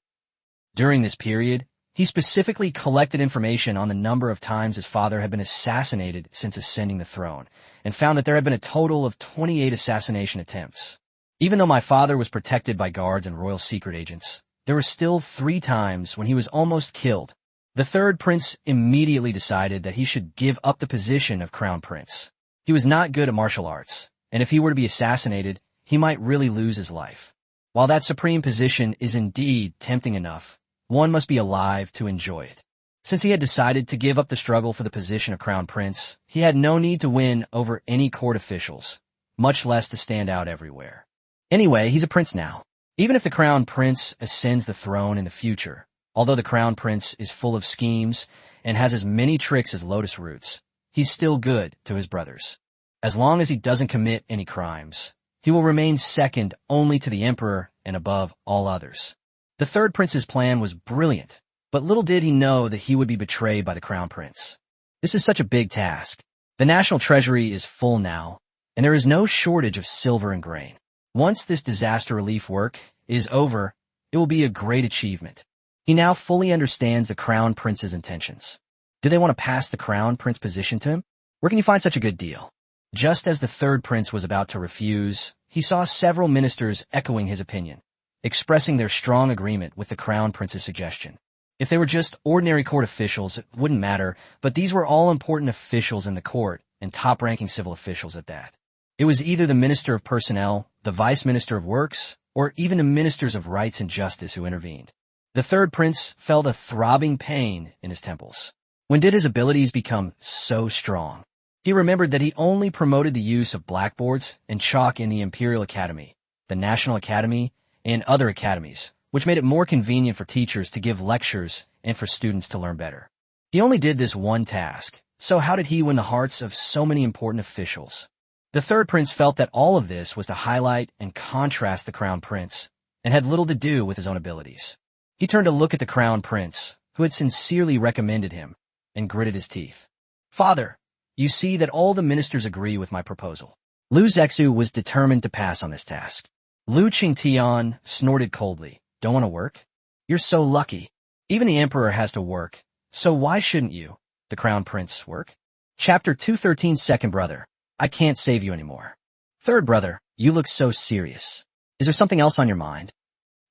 During this period, he specifically collected information on the number of times his father had been assassinated since ascending the throne, and found that there had been a total of 28 assassination attempts. Even though my father was protected by guards and royal secret agents, there were still 3 times when he was almost killed. The third prince immediately decided that he should give up the position of crown prince. He was not good at martial arts, and if he were to be assassinated, he might really lose his life. While that supreme position is indeed tempting enough, one must be alive to enjoy it. Since he had decided to give up the struggle for the position of crown prince, he had no need to win over any court officials, much less to stand out everywhere. Anyway, he's a prince now. Even if the crown prince ascends the throne in the future, although the crown prince is full of schemes and has as many tricks as lotus roots, he's still good to his brothers. As long as he doesn't commit any crimes, he will remain second only to the emperor and above all others. The third prince's plan was brilliant, but little did he know that he would be betrayed by the crown prince. This is such a big task. The national treasury is full now, and there is no shortage of silver and grain. Once this disaster relief work is over, it will be a great achievement. He now fully understands the crown prince's intentions. Do they want to pass the crown prince position to him? Where can you find such a good deal? Just as the third prince was about to refuse, he saw several ministers echoing his opinion, expressing their strong agreement with the crown prince's suggestion. If they were just ordinary court officials, it wouldn't matter, but these were all important officials in the court and top-ranking civil officials at that. It was either the Minister of Personnel, the Vice Minister of Works, or even the Ministers of Rights and Justice who intervened. The third prince felt a throbbing pain in his temples. When did his abilities become so strong? He remembered that he only promoted the use of blackboards and chalk in the Imperial Academy, the National Academy, and other academies, which made it more convenient for teachers to give lectures and for students to learn better. He only did this one task, so how did he win the hearts of so many important officials? The third prince felt that all of this was to highlight and contrast the crown prince, and had little to do with his own abilities. He turned to look at the crown prince, who had sincerely recommended him, and gritted his teeth. Father, you see that all the ministers agree with my proposal. Lu Zexu was determined to pass on this task. Lu Qingtian snorted coldly. Don't want to work? You're so lucky. Even the emperor has to work, so why shouldn't you, the crown prince, work? Chapter 213, Second Brother. I can't save you anymore. Third brother, you look so serious. Is there something else on your mind?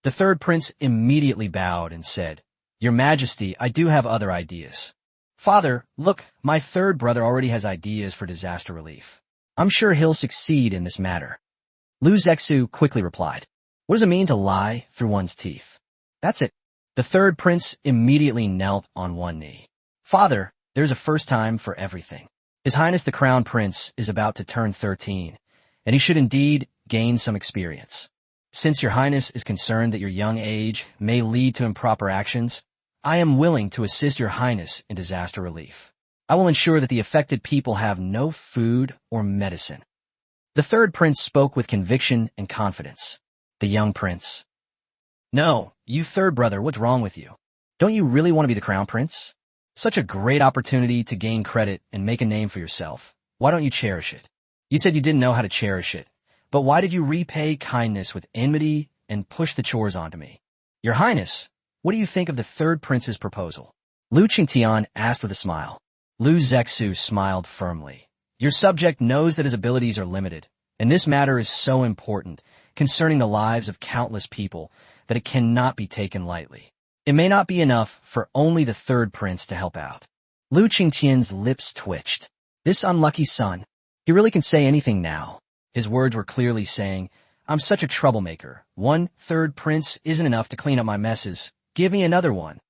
The third prince immediately bowed and said, Your Majesty, I do have other ideas. Father, look, my third brother already has ideas for disaster relief. I'm sure he'll succeed in this matter. Lu Zexu quickly replied, What does it mean to lie through one's teeth? That's it. The third prince immediately knelt on one knee. Father, there's a first time for everything. His Highness the Crown Prince is about to turn 13, and he should indeed gain some experience. Since your Highness is concerned that your young age may lead to improper actions, I am willing to assist your Highness in disaster relief. I will ensure that the affected people have no food or medicine. The third prince spoke with conviction and confidence. The young prince. No, you third brother, what's wrong with you? Don't you really want to be the crown prince? Such a great opportunity to gain credit and make a name for yourself. Why don't you cherish it? You said you didn't know how to cherish it, but why did you repay kindness with enmity and push the chores onto me? Your Highness, what do you think of the third prince's proposal? Lu Qingtian asked with a smile. Lu Zexu smiled firmly. Your subject knows that his abilities are limited, and this matter is so important, concerning the lives of countless people, that it cannot be taken lightly. It may not be enough for only the third prince to help out. Lu Qingtian's lips twitched. This unlucky son. He really can say anything now. His words were clearly saying, I'm such a troublemaker. One third prince isn't enough to clean up my messes. Give me another one.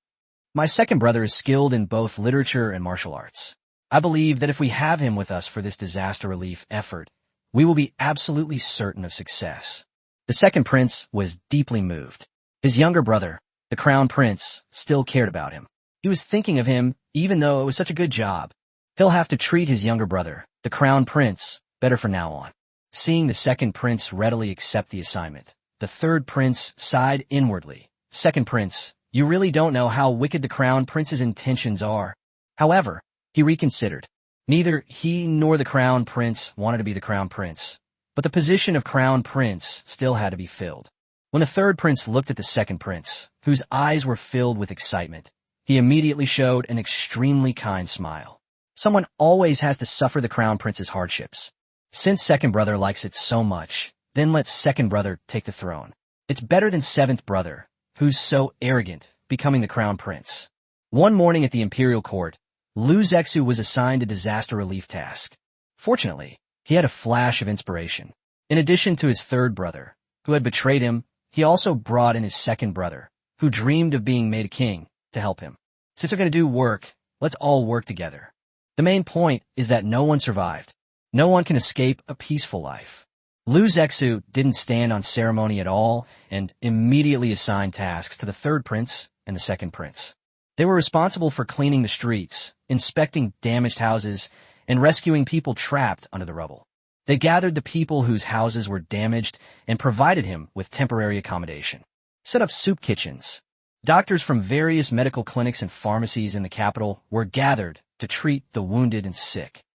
My second brother is skilled in both literature and martial arts. I believe that if we have him with us for this disaster relief effort, we will be absolutely certain of success. The second prince was deeply moved. His younger brother, the crown prince, still cared about him. He was thinking of him, even though it was such a good job. He'll have to treat his younger brother, the crown prince, better from now on. Seeing the second prince readily accept the assignment, the third prince sighed inwardly. Second prince, you really don't know how wicked the crown prince's intentions are. However, he reconsidered. Neither he nor the crown prince wanted to be the crown prince, but the position of crown prince still had to be filled. When the third prince looked at the second prince, whose eyes were filled with excitement, he immediately showed an extremely kind smile. Someone always has to suffer the crown prince's hardships. Since second brother likes it so much, then let second brother take the throne. It's better than seventh brother, who's so arrogant, becoming the crown prince. One morning at the imperial court, Lu Zexu was assigned a disaster relief task. Fortunately, he had a flash of inspiration. In addition to his third brother, who had betrayed him, he also brought in his second brother, who dreamed of being made a king, to help him. Since they're going to do work, let's all work together. The main point is that no one survived. No one can escape a peaceful life. Lu Zexu didn't stand on ceremony at all and immediately assigned tasks to the third prince and the second prince. They were responsible for cleaning the streets, inspecting damaged houses, and rescuing people trapped under the rubble. They gathered the people whose houses were damaged and provided him with temporary accommodation. Set up soup kitchens. Doctors from various medical clinics and pharmacies in the capital were gathered to treat the wounded and sick.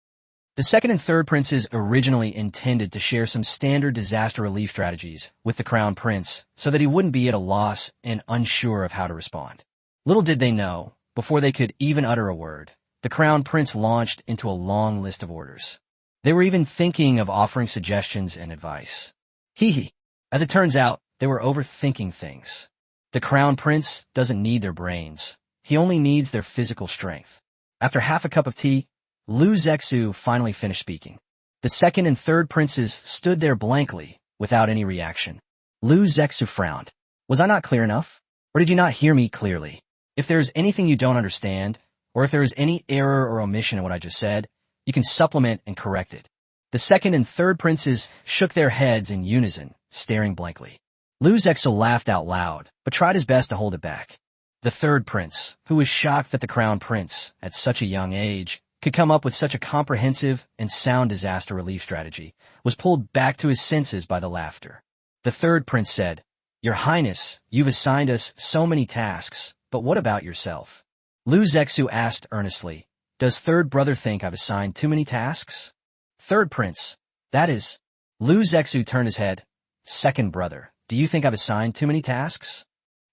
The second and third princes originally intended to share some standard disaster relief strategies with the crown prince so that he wouldn't be at a loss and unsure of how to respond. Little did they know, before they could even utter a word, the crown prince launched into a long list of orders. They were even thinking of offering suggestions and advice. Hee. As it turns out, they were overthinking things. The crown prince doesn't need their brains. He only needs their physical strength. After half a cup of tea, Lu Zexu finally finished speaking. The second and third princes stood there blankly, without any reaction. Lu Zexu frowned. Was I not clear enough? Or did you not hear me clearly? If there is anything you don't understand, or if there is any error or omission in what I just said, you can supplement and correct it. The second and third princes shook their heads in unison, staring blankly. Lu Zexu laughed out loud, but tried his best to hold it back. The third prince, who was shocked that the crown prince, at such a young age, could come up with such a comprehensive and sound disaster relief strategy, was pulled back to his senses by the laughter. The third prince said, Your Highness, you've assigned us so many tasks, but what about yourself? Lu Zexu asked earnestly, Does third brother think I've assigned too many tasks? Third prince, that is. Lu Zexu turned his head. Second brother, do you think I've assigned too many tasks?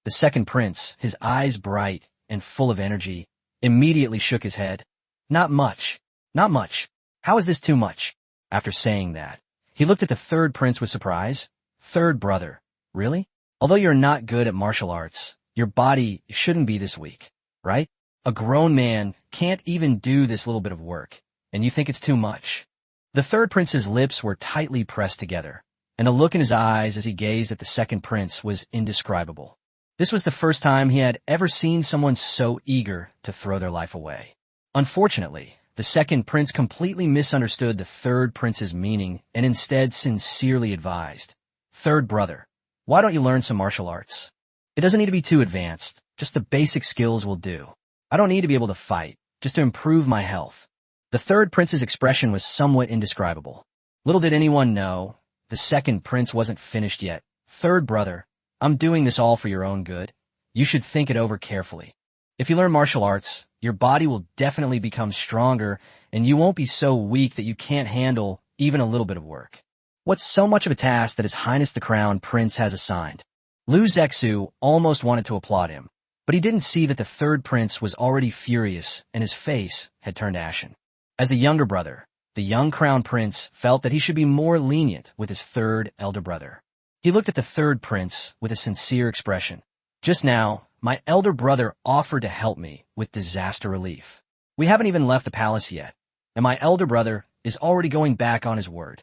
The second prince, his eyes bright and full of energy, immediately shook his head. Not much. Not much. How is this too much? After saying that, he looked at the third prince with surprise. Third brother, really? Although you're not good at martial arts, your body shouldn't be this weak, right? A grown man can't even do this little bit of work, and you think it's too much. The third prince's lips were tightly pressed together, and the look in his eyes as he gazed at the second prince was indescribable. This was the first time he had ever seen someone so eager to throw their life away. Unfortunately, the second prince completely misunderstood the third prince's meaning and instead sincerely advised, Third brother, why don't you learn some martial arts? It doesn't need to be too advanced, just the basic skills will do. I don't need to be able to fight, just to improve my health. The third prince's expression was somewhat indescribable. Little did anyone know, the second prince wasn't finished yet. Third brother, I'm doing this all for your own good. You should think it over carefully. If you learn martial arts, your body will definitely become stronger, and you won't be so weak that you can't handle even a little bit of work. What's so much of a task that His Highness the Crown Prince has assigned? Lu Zexu almost wanted to applaud him, But he didn't see that the third prince was already furious and his face had turned ashen. As the younger brother, the young crown prince felt that he should be more lenient with his third elder brother. He looked at the third prince with a sincere expression. Just now, my elder brother offered to help me with disaster relief. We haven't even left the palace yet, and my elder brother is already going back on his word.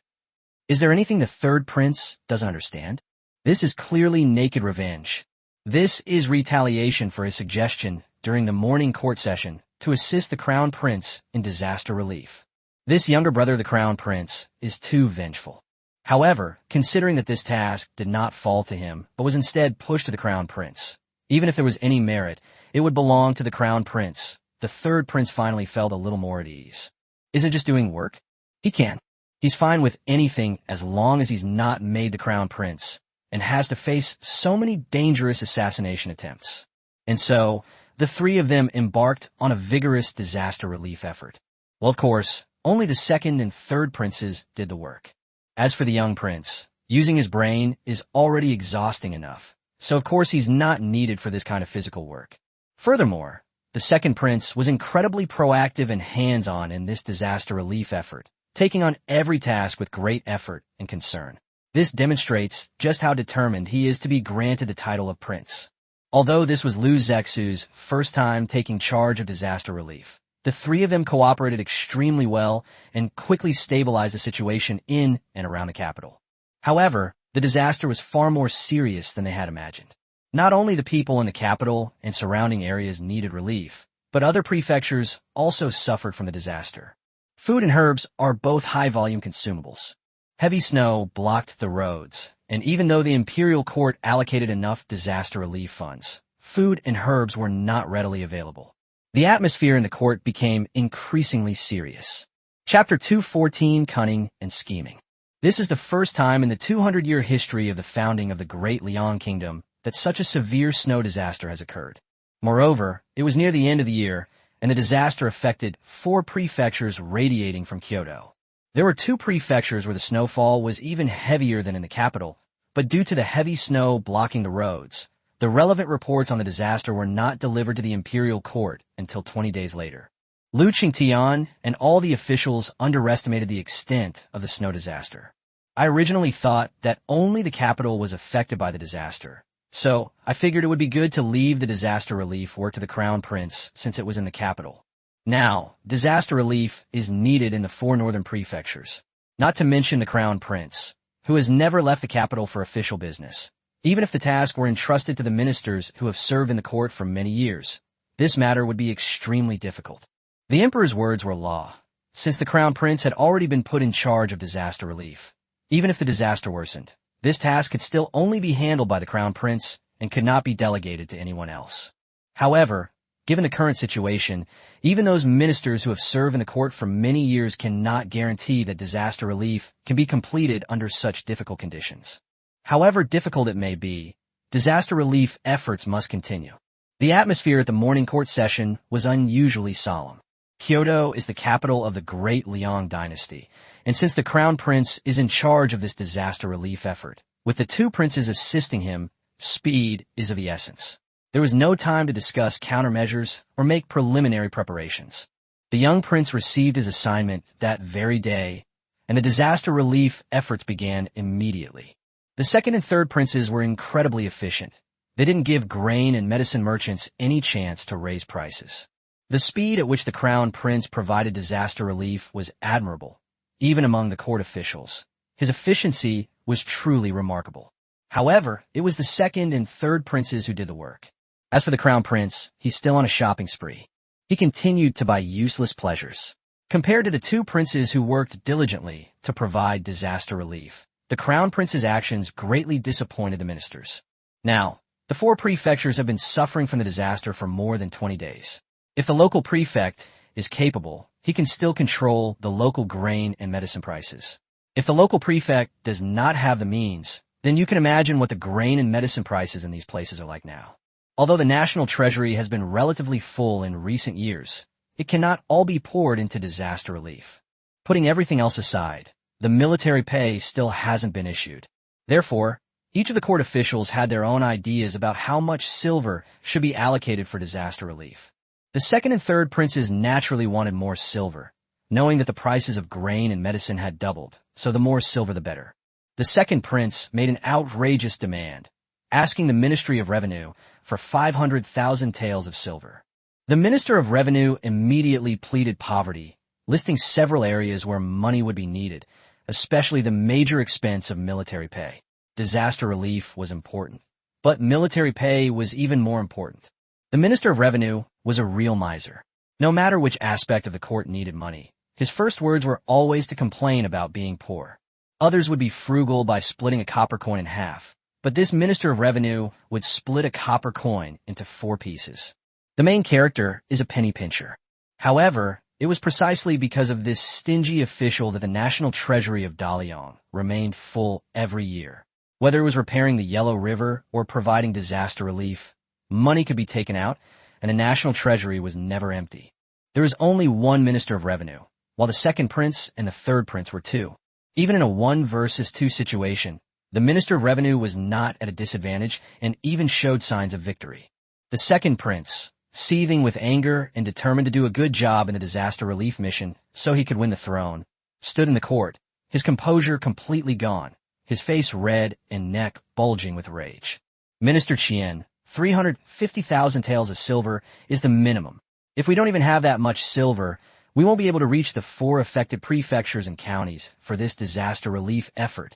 Is there anything the third prince doesn't understand? This is clearly naked revenge. This is retaliation for his suggestion during the morning court session to assist the crown prince in disaster relief. This younger brother, the crown prince, is too vengeful. However, considering that this task did not fall to him, but was instead pushed to the crown prince, even if there was any merit, it would belong to the crown prince. The third prince finally felt a little more at ease. Isn't just doing work? He can. He's fine with anything as long as he's not made the crown prince and has to face so many dangerous assassination attempts. And so, the three of them embarked on a vigorous disaster relief effort. Well, of course, only the second and third princes did the work. As for the young prince, using his brain is already exhausting enough, so of course he's not needed for this kind of physical work. Furthermore, the second prince was incredibly proactive and hands-on in this disaster relief effort, taking on every task with great effort and concern. This demonstrates just how determined he is to be granted the title of prince. Although this was Lu Zexu's first time taking charge of disaster relief, the three of them cooperated extremely well and quickly stabilized the situation in and around the capital. However, the disaster was far more serious than they had imagined. Not only the people in the capital and surrounding areas needed relief, but other prefectures also suffered from the disaster. Food and herbs are both high-volume consumables. Heavy snow blocked the roads, and even though the imperial court allocated enough disaster relief funds, food and herbs were not readily available. The atmosphere in the court became increasingly serious. Chapter 214, Cunning and Scheming. This is the first time in the 200-year history of the founding of the Great Liang Kingdom that such a severe snow disaster has occurred. Moreover, it was near the end of the year, and the disaster affected 4 prefectures radiating from Kyoto. There were 2 prefectures where the snowfall was even heavier than in the capital, but due to the heavy snow blocking the roads, the relevant reports on the disaster were not delivered to the imperial court until 20 days later. Lu Qingtian and all the officials underestimated the extent of the snow disaster. I originally thought that only the capital was affected by the disaster, so I figured it would be good to leave the disaster relief work to the crown prince since it was in the capital. Now, disaster relief is needed in the 4 northern prefectures, not to mention the crown prince, who has never left the capital for official business. Even if the task were entrusted to the ministers who have served in the court for many years, this matter would be extremely difficult. The emperor's words were law, since the crown prince had already been put in charge of disaster relief. Even if the disaster worsened, this task could still only be handled by the crown prince and could not be delegated to anyone else. However, given the current situation, even those ministers who have served in the court for many years cannot guarantee that disaster relief can be completed under such difficult conditions. However difficult it may be, disaster relief efforts must continue. The atmosphere at the morning court session was unusually solemn. Kyoto is the capital of the Great Liang dynasty, and since the crown prince is in charge of this disaster relief effort, with the 2 princes assisting him, speed is of the essence. There was no time to discuss countermeasures or make preliminary preparations. The young prince received his assignment that very day, and the disaster relief efforts began immediately. The second and third princes were incredibly efficient. They didn't give grain and medicine merchants any chance to raise prices. The speed at which the crown prince provided disaster relief was admirable, even among the court officials. His efficiency was truly remarkable. However, it was the second and third princes who did the work. As for the crown prince, he's still on a shopping spree. He continued to buy useless pleasures. Compared to the 2 princes who worked diligently to provide disaster relief, the crown prince's actions greatly disappointed the ministers. Now, the 4 prefectures have been suffering from the disaster for more than 20 days. If the local prefect is capable, he can still control the local grain and medicine prices. If the local prefect does not have the means, then you can imagine what the grain and medicine prices in these places are like now. Although the national treasury has been relatively full in recent years, it cannot all be poured into disaster relief. Putting everything else aside, the military pay still hasn't been issued. Therefore, Each of the court officials had their own ideas about how much silver should be allocated for disaster relief. The second and third princes naturally wanted more silver, knowing that the prices of grain and medicine had doubled, so the more silver the better. The second prince made an outrageous demand, asking the Ministry of Revenue for 500,000 taels of silver. The Minister of Revenue immediately pleaded poverty, listing several areas where money would be needed, especially the major expense of military pay. Disaster relief was important, but military pay was even more important. The Minister of Revenue was a real miser. No matter which aspect of the court needed money, his first words were always to complain about being poor. Others would be frugal by splitting a copper coin in half, but this Minister of Revenue would split a copper coin into 4 pieces. The main character is a penny pincher. However, it was precisely because of this stingy official that the national treasury of Dalian remained full every year. Whether it was repairing the Yellow River or providing disaster relief, money could be taken out, and the national treasury was never empty. There was only one Minister of Revenue, while the second prince and the third prince were 2. Even in a 1 versus 2 situation, the Minister of Revenue was not at a disadvantage and even showed signs of victory. The second prince, seething with anger and determined to do a good job in the disaster relief mission so he could win the throne, stood in the court, his composure completely gone, his face red and neck bulging with rage. Minister Chien, 350,000 taels of silver is the minimum. If we don't even have that much silver, we won't be able to reach the 4 affected prefectures and counties for this disaster relief effort.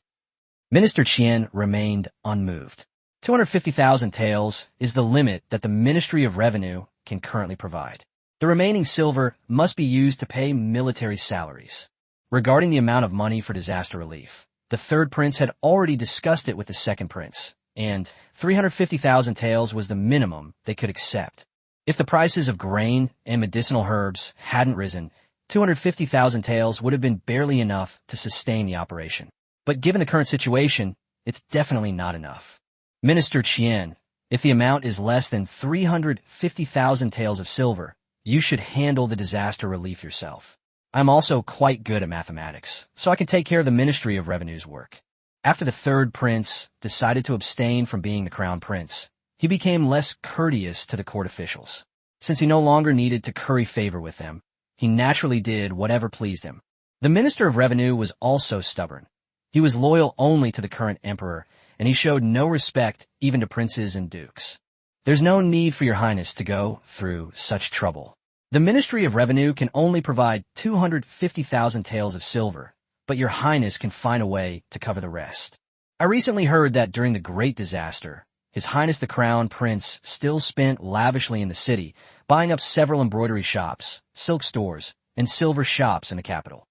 Minister Chien remained unmoved. 250,000 taels is the limit that the Ministry of Revenue can currently provide. The remaining silver must be used to pay military salaries. Regarding the amount of money for disaster relief, the third prince had already discussed it with the second prince, and 350,000 taels was the minimum they could accept. If the prices of grain and medicinal herbs hadn't risen, 250,000 taels would have been barely enough to sustain the operation. But given the current situation, it's definitely not enough. Minister Chien, if the amount is less than 350,000 taels of silver, you should handle the disaster relief yourself. I'm also quite good at mathematics, so I can take care of the Ministry of Revenue's work. After the third prince decided to abstain from being the crown prince, he became less courteous to the court officials. Since he no longer needed to curry favor with them, he naturally did whatever pleased him. The Minister of Revenue was also stubborn. He was loyal only to the current emperor, and he showed no respect even to princes and dukes. There's no need for your highness to go through such trouble. The Ministry of Revenue can only provide 250,000 taels of silver, but your highness can find a way to cover the rest. I recently heard that during the Great Disaster, His Highness the Crown Prince still spent lavishly in the city, buying up several embroidery shops, silk stores, and silver shops in the capital.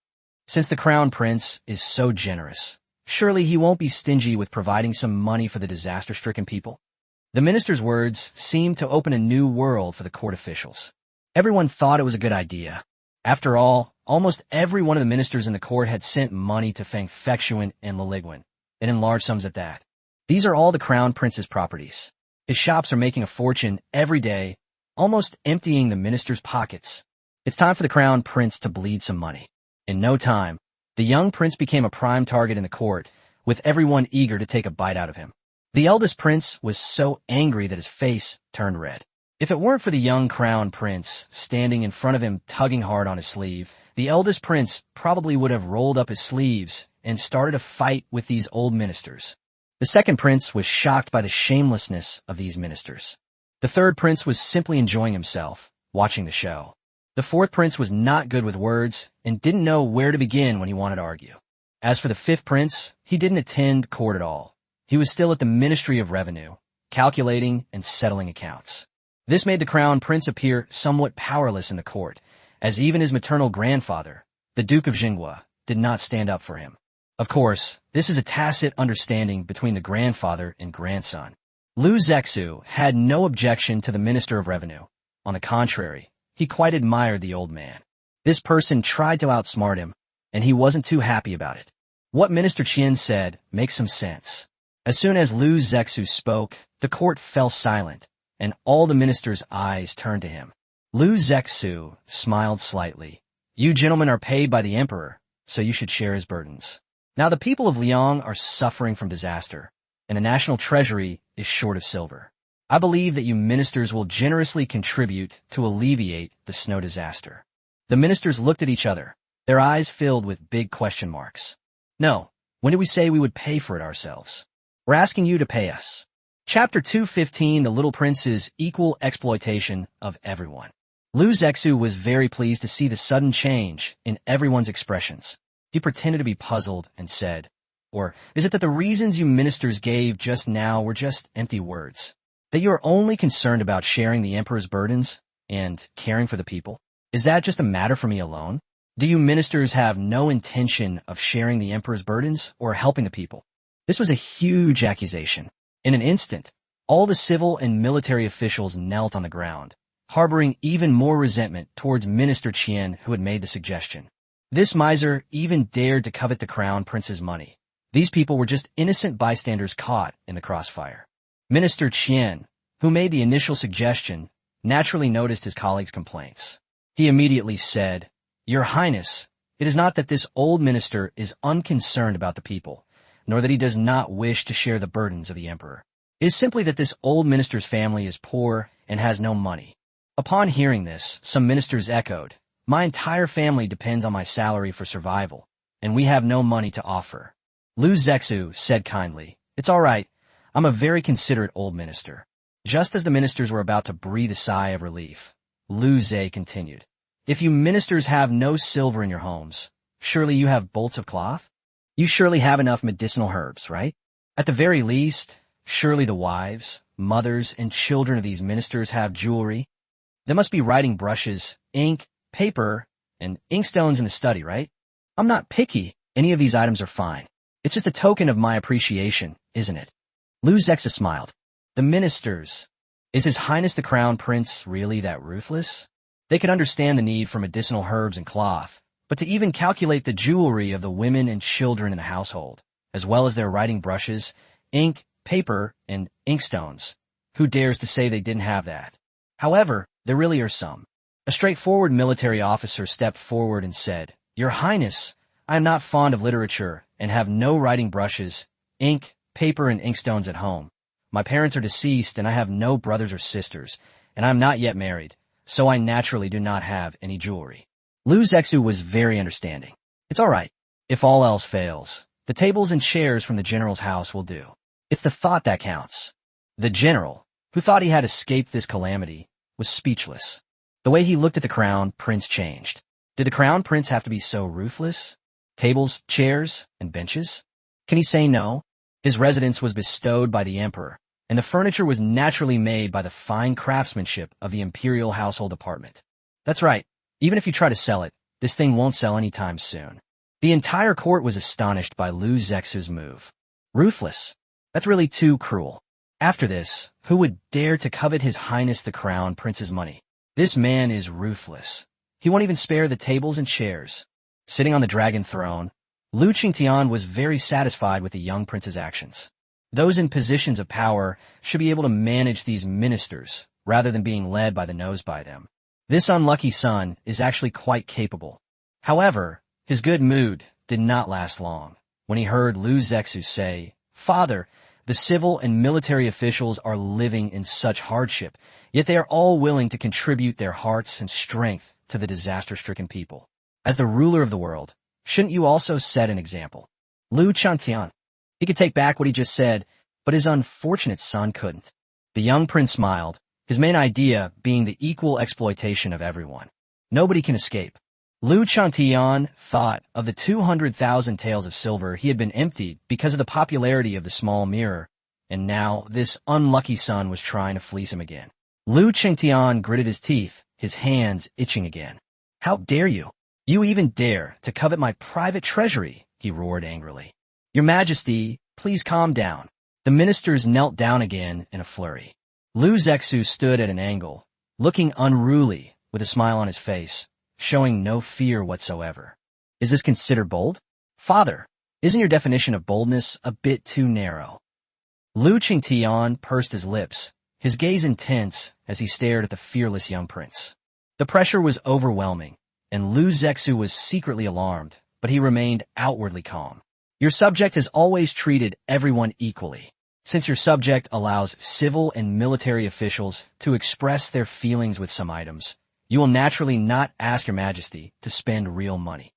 Since the Crown Prince is so generous, surely he won't be stingy with providing some money for the disaster-stricken people. The minister's words seemed to open a new world for the court officials. Everyone thought it was a good idea. After all, almost every one of the ministers in the court had sent money to Feng Fectuan and Liliguan, and in large sums at that. These are all the Crown Prince's properties. His shops are making a fortune every day, almost emptying the minister's pockets. It's time for the Crown Prince to bleed some money. In no time, the young prince became a prime target in the court, with everyone eager to take a bite out of him. The eldest prince was so angry that his face turned red. If it weren't for the young crown prince standing in front of him tugging hard on his sleeve, the eldest prince probably would have rolled up his sleeves and started a fight with these old ministers. The second prince was shocked by the shamelessness of these ministers. The third prince was simply enjoying himself, watching the show. The fourth prince was not good with words and didn't know where to begin when he wanted to argue. As for the fifth prince, he didn't attend court at all. He was still at the Ministry of Revenue, calculating and settling accounts. This made the crown prince appear somewhat powerless in the court, as even his maternal grandfather, the Duke of Jinghua, did not stand up for him. Of course, this is a tacit understanding between the grandfather and grandson. Lu Zexu had no objection to the Minister of Revenue. On the contrary, he quite admired the old man. This person tried to outsmart him, and he wasn't too happy about it. What Minister Chien said makes some sense. As soon as Lu Zexu spoke, the court fell silent, and all the ministers' eyes turned to him. Lu Zexu smiled slightly. You gentlemen are paid by the emperor, so you should share his burdens. Now the people of Liang are suffering from disaster, and the national treasury is short of silver. I believe that you ministers will generously contribute to alleviate the snow disaster." The ministers looked at each other, their eyes filled with big question marks. "No, when did we say we would pay for it ourselves? We're asking you to pay us." Chapter 215, The Little Prince's Equal Exploitation of Everyone. Lu Zexu was very pleased to see the sudden change in everyone's expressions. He pretended to be puzzled and said, "Or is it that the reasons you ministers gave just now were just empty words? That you are only concerned about sharing the emperor's burdens and caring for the people? Is that just a matter for me alone? Do you ministers have no intention of sharing the emperor's burdens or helping the people?" This was a huge accusation. In an instant, all the civil and military officials knelt on the ground, harboring even more resentment towards Minister Qian, who had made the suggestion. This miser even dared to covet the crown prince's money. These people were just innocent bystanders caught in the crossfire. Minister Qian, who made the initial suggestion, naturally noticed his colleague's complaints. He immediately said, "Your Highness, it is not that this old minister is unconcerned about the people, nor that he does not wish to share the burdens of the emperor. It is simply that this old minister's family is poor and has no money." Upon hearing this, some ministers echoed, "My entire family depends on my salary for survival, and we have no money to offer." Lu Zexu said kindly, "It's all right. I'm a very considerate old minister." Just as the ministers were about to breathe a sigh of relief, Lu Zhe continued, "If you ministers have no silver in your homes, surely you have bolts of cloth? You surely have enough medicinal herbs, right? At the very least, surely the wives, mothers, and children of these ministers have jewelry. There must be writing brushes, ink, paper, and inkstones in the study, right? I'm not picky. Any of these items are fine. It's just a token of my appreciation, isn't it?" Lu Zexu smiled. The ministers. Is His Highness the Crown Prince really that ruthless? They could understand the need for medicinal herbs and cloth, but to even calculate the jewelry of the women and children in the household, as well as their writing brushes, ink, paper, and inkstones, who dares to say they didn't have that? However, there really are some. A straightforward military officer stepped forward and said, "Your Highness, I am not fond of literature and have no writing brushes, ink, paper, and inkstones at home. My parents are deceased and I have no brothers or sisters, and I am not yet married, so I naturally do not have any jewelry." Lu Zexu was very understanding. "It's all right. If all else fails, the tables and chairs from the general's house will do. It's the thought that counts." The general, who thought he had escaped this calamity, was speechless. The way he looked at the crown prince changed. Did the crown prince have to be so ruthless? Tables, chairs, and benches? Can he say no? His residence was bestowed by the emperor, and the furniture was naturally made by the fine craftsmanship of the imperial household department. That's right. Even if you try to sell it, this thing won't sell anytime soon. The entire court was astonished by Lu Zexu's move. Ruthless. That's really too cruel. After this, who would dare to covet His Highness the Crown Prince's money? This man is ruthless. He won't even spare the tables and chairs. Sitting on the dragon throne, Lu Qingtian was very satisfied with the young prince's actions. Those in positions of power should be able to manage these ministers rather than being led by the nose by them. This unlucky son is actually quite capable. However, his good mood did not last long when he heard Lu Zexu say, "Father, the civil and military officials are living in such hardship, yet they are all willing to contribute their hearts and strength to the disaster-stricken people. As the ruler of the world, shouldn't you also set an example?" Lu Qingtian. He could take back what he just said, but his unfortunate son couldn't. The young prince smiled, his main idea being the equal exploitation of everyone. Nobody can escape. Lu Qingtian thought of the 200,000 taels of silver he had been emptied because of the popularity of the small mirror, and now this unlucky son was trying to fleece him again. Lu Qingtian gritted his teeth, his hands itching again. "How dare you? You even dare to covet my private treasury," he roared angrily. "Your Majesty, please calm down." The ministers knelt down again in a flurry. Lu Zexu stood at an angle, looking unruly with a smile on his face, showing no fear whatsoever. "Is this considered bold? Father, isn't your definition of boldness a bit too narrow?" Lu Qingtian pursed his lips, his gaze intense as he stared at the fearless young prince. The pressure was overwhelming, and Lu Zexu was secretly alarmed, but he remained outwardly calm. "Your subject has always treated everyone equally. Since your subject allows civil and military officials to express their feelings with some items, you will naturally not ask your majesty to spend real money.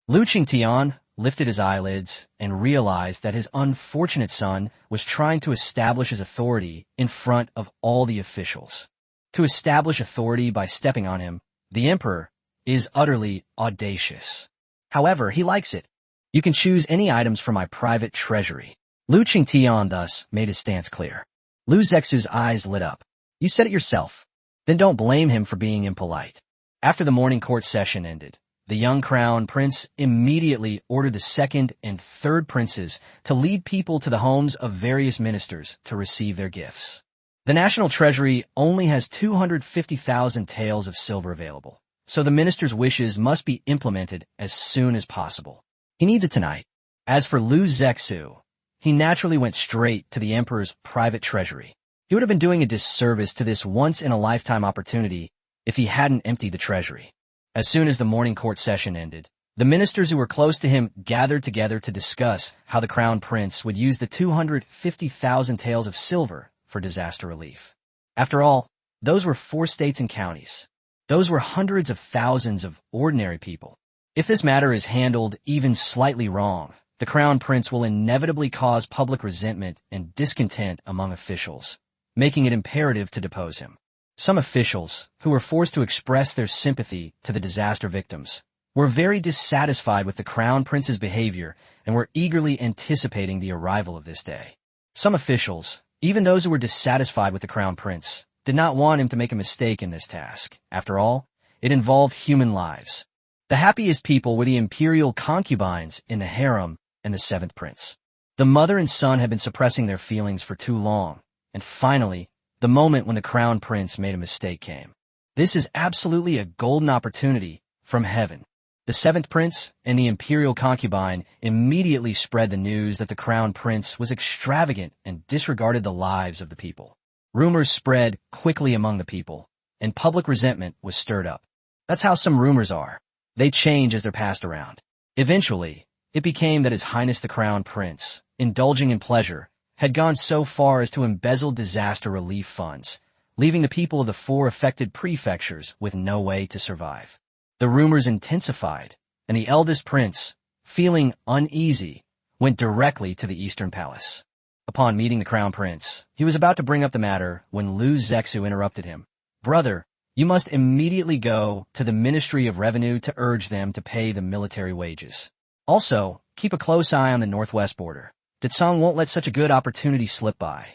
Lu Qingtian lifted his eyelids and realized that his unfortunate son was trying to establish his authority in front of all the officials. To establish authority by stepping on him, the emperor is utterly audacious. However, he likes it. You can choose any items from my private treasury. Lu Qingtian thus made his stance clear. Lu Zexu's eyes lit up. You said it yourself. Then don't blame him for being impolite. After the morning court session ended, the young crown prince immediately ordered the second and third princes to lead people to the homes of various ministers to receive their gifts. The national treasury only has 250,000 taels of silver available, so the minister's wishes must be implemented as soon as possible. He needs it tonight. As for Lu Zexu, he naturally went straight to the emperor's private treasury. He would have been doing a disservice to this once-in-a-lifetime opportunity if he hadn't emptied the treasury. As soon as the morning court session ended, the ministers who were close to him gathered together to discuss how the crown prince would use the 250,000 taels of silver for disaster relief. After all, those were 4 states and counties. Those were hundreds of thousands of ordinary people. If this matter is handled even slightly wrong, the crown prince will inevitably cause public resentment and discontent among officials, making it imperative to depose him. Some officials, who were forced to express their sympathy to the disaster victims, were very dissatisfied with the crown prince's behavior and were eagerly anticipating the arrival of this day. Some officials, even those who were dissatisfied with the crown prince, did not want him to make a mistake in this task. After all, it involved human lives. The happiest people were the imperial concubines in the harem and the 7th prince. The mother and son had been suppressing their feelings for too long, and finally, the moment when the crown prince made a mistake came. This is absolutely a golden opportunity from heaven. The 7th prince and the imperial concubine immediately spread the news that the crown prince was extravagant and disregarded the lives of the people. Rumors spread quickly among the people, and public resentment was stirred up. That's how some rumors are. They change as they're passed around. Eventually, it became that His Highness the Crown Prince, indulging in pleasure, had gone so far as to embezzle disaster relief funds, leaving the people of the 4 affected prefectures with no way to survive. The rumors intensified, and the eldest prince, feeling uneasy, went directly to the Eastern Palace. Upon meeting the Crown Prince, he was about to bring up the matter when Lu Zexu interrupted him. Brother, you must immediately go to the Ministry of Revenue to urge them to pay the military wages. Also, keep a close eye on the northwest border. Ditsong won't let such a good opportunity slip by.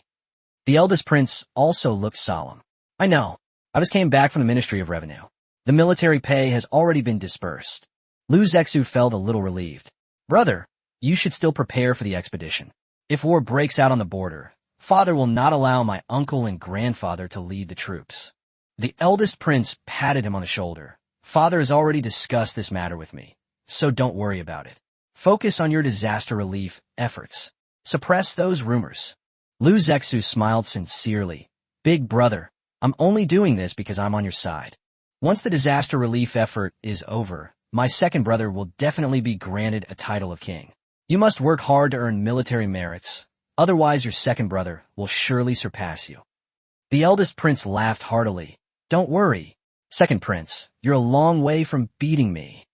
The eldest prince also looked solemn. I know. I just came back from the Ministry of Revenue. The military pay has already been dispersed. Lu Zexu felt a little relieved. Brother, you should still prepare for the expedition. If war breaks out on the border, Father will not allow my uncle and grandfather to lead the troops. The eldest prince patted him on the shoulder. Father has already discussed this matter with me, so don't worry about it. Focus on your disaster relief efforts. Suppress those rumors. Lu Zexu smiled sincerely. Big brother, I'm only doing this because I'm on your side. Once the disaster relief effort is over, my second brother will definitely be granted a title of king. You must work hard to earn military merits, otherwise your second brother will surely surpass you. The eldest prince laughed heartily. Don't worry, second prince, you're a long way from beating me.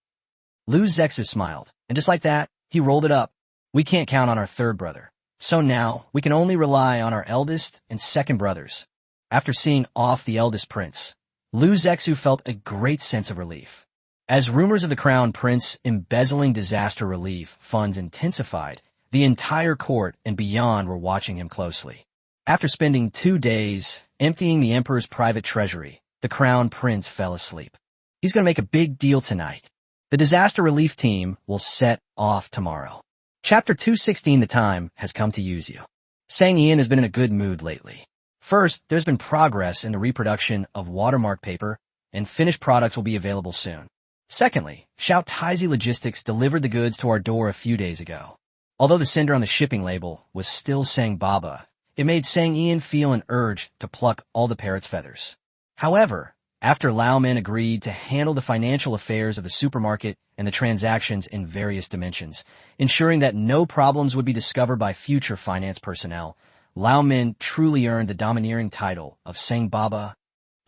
Lu Zexu smiled, and just like that, he rolled it up. We can't count on our third brother, so now we can only rely on our eldest and second brothers. After seeing off the eldest prince, Lu Zexu felt a great sense of relief. As rumors of the crown prince embezzling disaster relief funds intensified, the entire court and beyond were watching him closely. After spending 2 days emptying the emperor's private treasury, the crown prince fell asleep. He's going to make a big deal tonight. The disaster relief team will set off tomorrow. Chapter 216, The Time Has Come to Use You. Sang Ian has been in a good mood lately. First, there's been progress in the reproduction of watermark paper, and finished products will be available soon. Secondly, Xiao Taizi Logistics delivered the goods to our door a few days ago. Although the sender on the shipping label was still Sang Baba, it made Sang Ian feel an urge to pluck all the parrot's feathers. However, after Lao Men agreed to handle the financial affairs of the supermarket and the transactions in various dimensions, ensuring that no problems would be discovered by future finance personnel, Lao Min truly earned the domineering title of Sang Baba.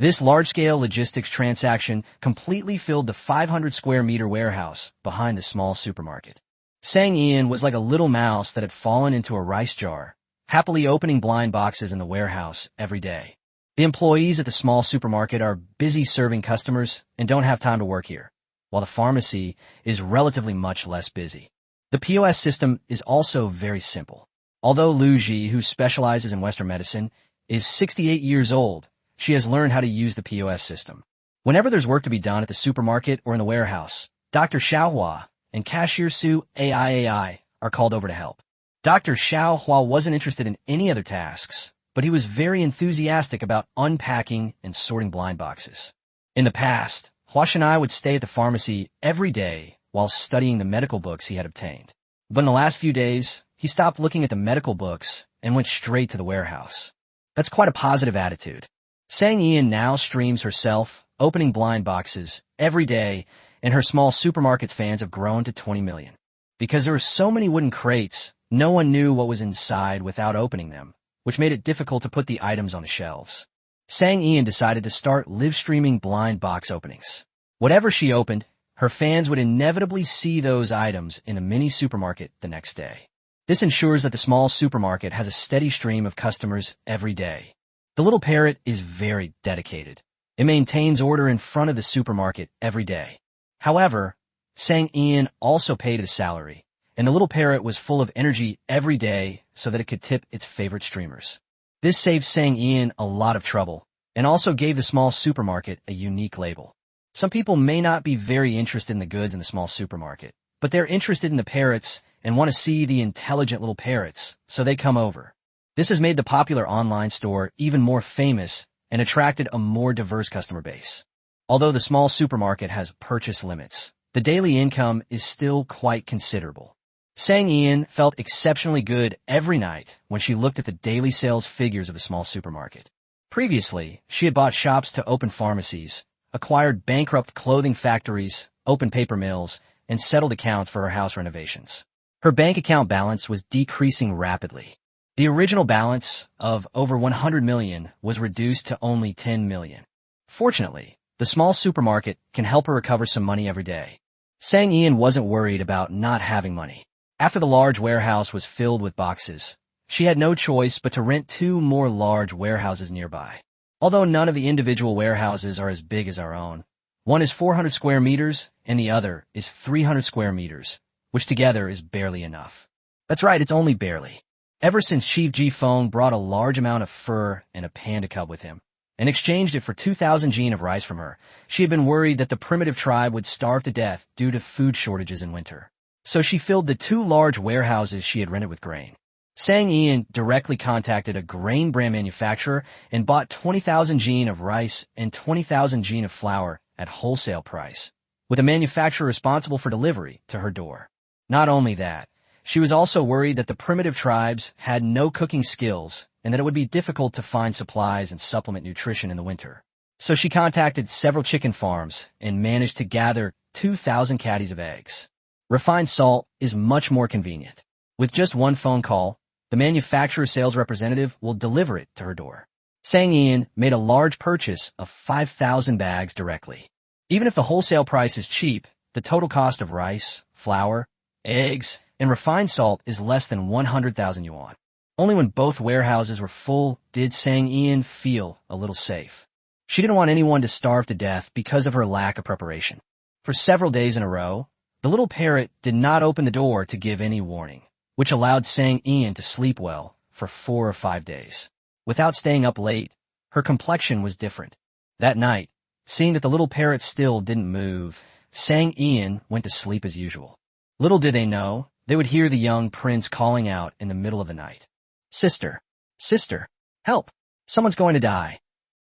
This large-scale logistics transaction completely filled the 500-square-meter warehouse behind the small supermarket. Sang Ian was like a little mouse that had fallen into a rice jar, happily opening blind boxes in the warehouse every day. The employees at the small supermarket are busy serving customers and don't have time to work here, while the pharmacy is relatively much less busy. The POS system is also very simple. Although Lu Ji, who specializes in Western medicine, is 68 years old, she has learned how to use the POS system. Whenever there's work to be done at the supermarket or in the warehouse, Dr. Xiaohua and Cashier Su AI are called over to help. Dr. Xiaohua wasn't interested in any other tasks, but he was very enthusiastic about unpacking and sorting blind boxes. In the past, Hua Shanai would stay at the pharmacy every day while studying the medical books he had obtained. But in the last few days, he stopped looking at the medical books and went straight to the warehouse. That's quite a positive attitude. Sang Ian now streams herself, opening blind boxes every day, and her small supermarket fans have grown to 20 million. Because there were so many wooden crates, no one knew what was inside without opening them, which made it difficult to put the items on the shelves. Sang Ian decided to start live streaming blind box openings. Whatever she opened, her fans would inevitably see those items in a mini supermarket the next day. This ensures that the small supermarket has a steady stream of customers every day. The little parrot is very dedicated. It maintains order in front of the supermarket every day. However, Sang Ian also paid a salary, and the little parrot was full of energy every day so that it could tip its favorite streamers. This saved Sang Ian a lot of trouble, and also gave the small supermarket a unique label. Some people may not be very interested in the goods in the small supermarket, but they're interested in the parrots and want to see the intelligent little parrots, so they come over. This has made the popular online store even more famous and attracted a more diverse customer base. Although the small supermarket has purchase limits, the daily income is still quite considerable. Sang Ian felt exceptionally good every night when she looked at the daily sales figures of the small supermarket. Previously, she had bought shops to open pharmacies, acquired bankrupt clothing factories, opened paper mills, and settled accounts for her house renovations. Her bank account balance was decreasing rapidly. The original balance of over 100 million was reduced to only 10 million. Fortunately, the small supermarket can help her recover some money every day. Sang Ian wasn't worried about not having money. After the large warehouse was filled with boxes, she had no choice but to rent 2 more large warehouses nearby. Although none of the individual warehouses are as big as our own, one is 400 square meters and the other is 300 square meters, which together is barely enough. That's right, it's only barely. Ever since Chief Ji Feng brought a large amount of fur and a panda cub with him, and exchanged it for 2,000 jin of rice from her, she had been worried that the primitive tribe would starve to death due to food shortages in winter. So she filled the 2 large warehouses she had rented with grain. Sang Ian directly contacted a grain brand manufacturer and bought 20,000 jin of rice and 20,000 jin of flour at wholesale price, with a manufacturer responsible for delivery to her door. Not only that, she was also worried that the primitive tribes had no cooking skills and that it would be difficult to find supplies and supplement nutrition in the winter. So she contacted several chicken farms and managed to gather 2,000 caddies of eggs. Refined salt is much more convenient. With just one phone call, the manufacturer sales representative will deliver it to her door. Sang Ian made a large purchase of 5,000 bags directly. Even if the wholesale price is cheap, the total cost of rice, flour, eggs, and refined salt is less than 100,000 yuan. Only when both warehouses were full did Sang Ian feel a little safe. She didn't want anyone to starve to death because of her lack of preparation. For several days in a row, the little parrot did not open the door to give any warning, which allowed Sang Ian to sleep well for 4 or 5 days. Without staying up late, her complexion was different. That night, seeing that the little parrot still didn't move, Sang Ian went to sleep as usual. Little did they know, they would hear the young prince calling out in the middle of the night. Sister, sister, help, someone's going to die.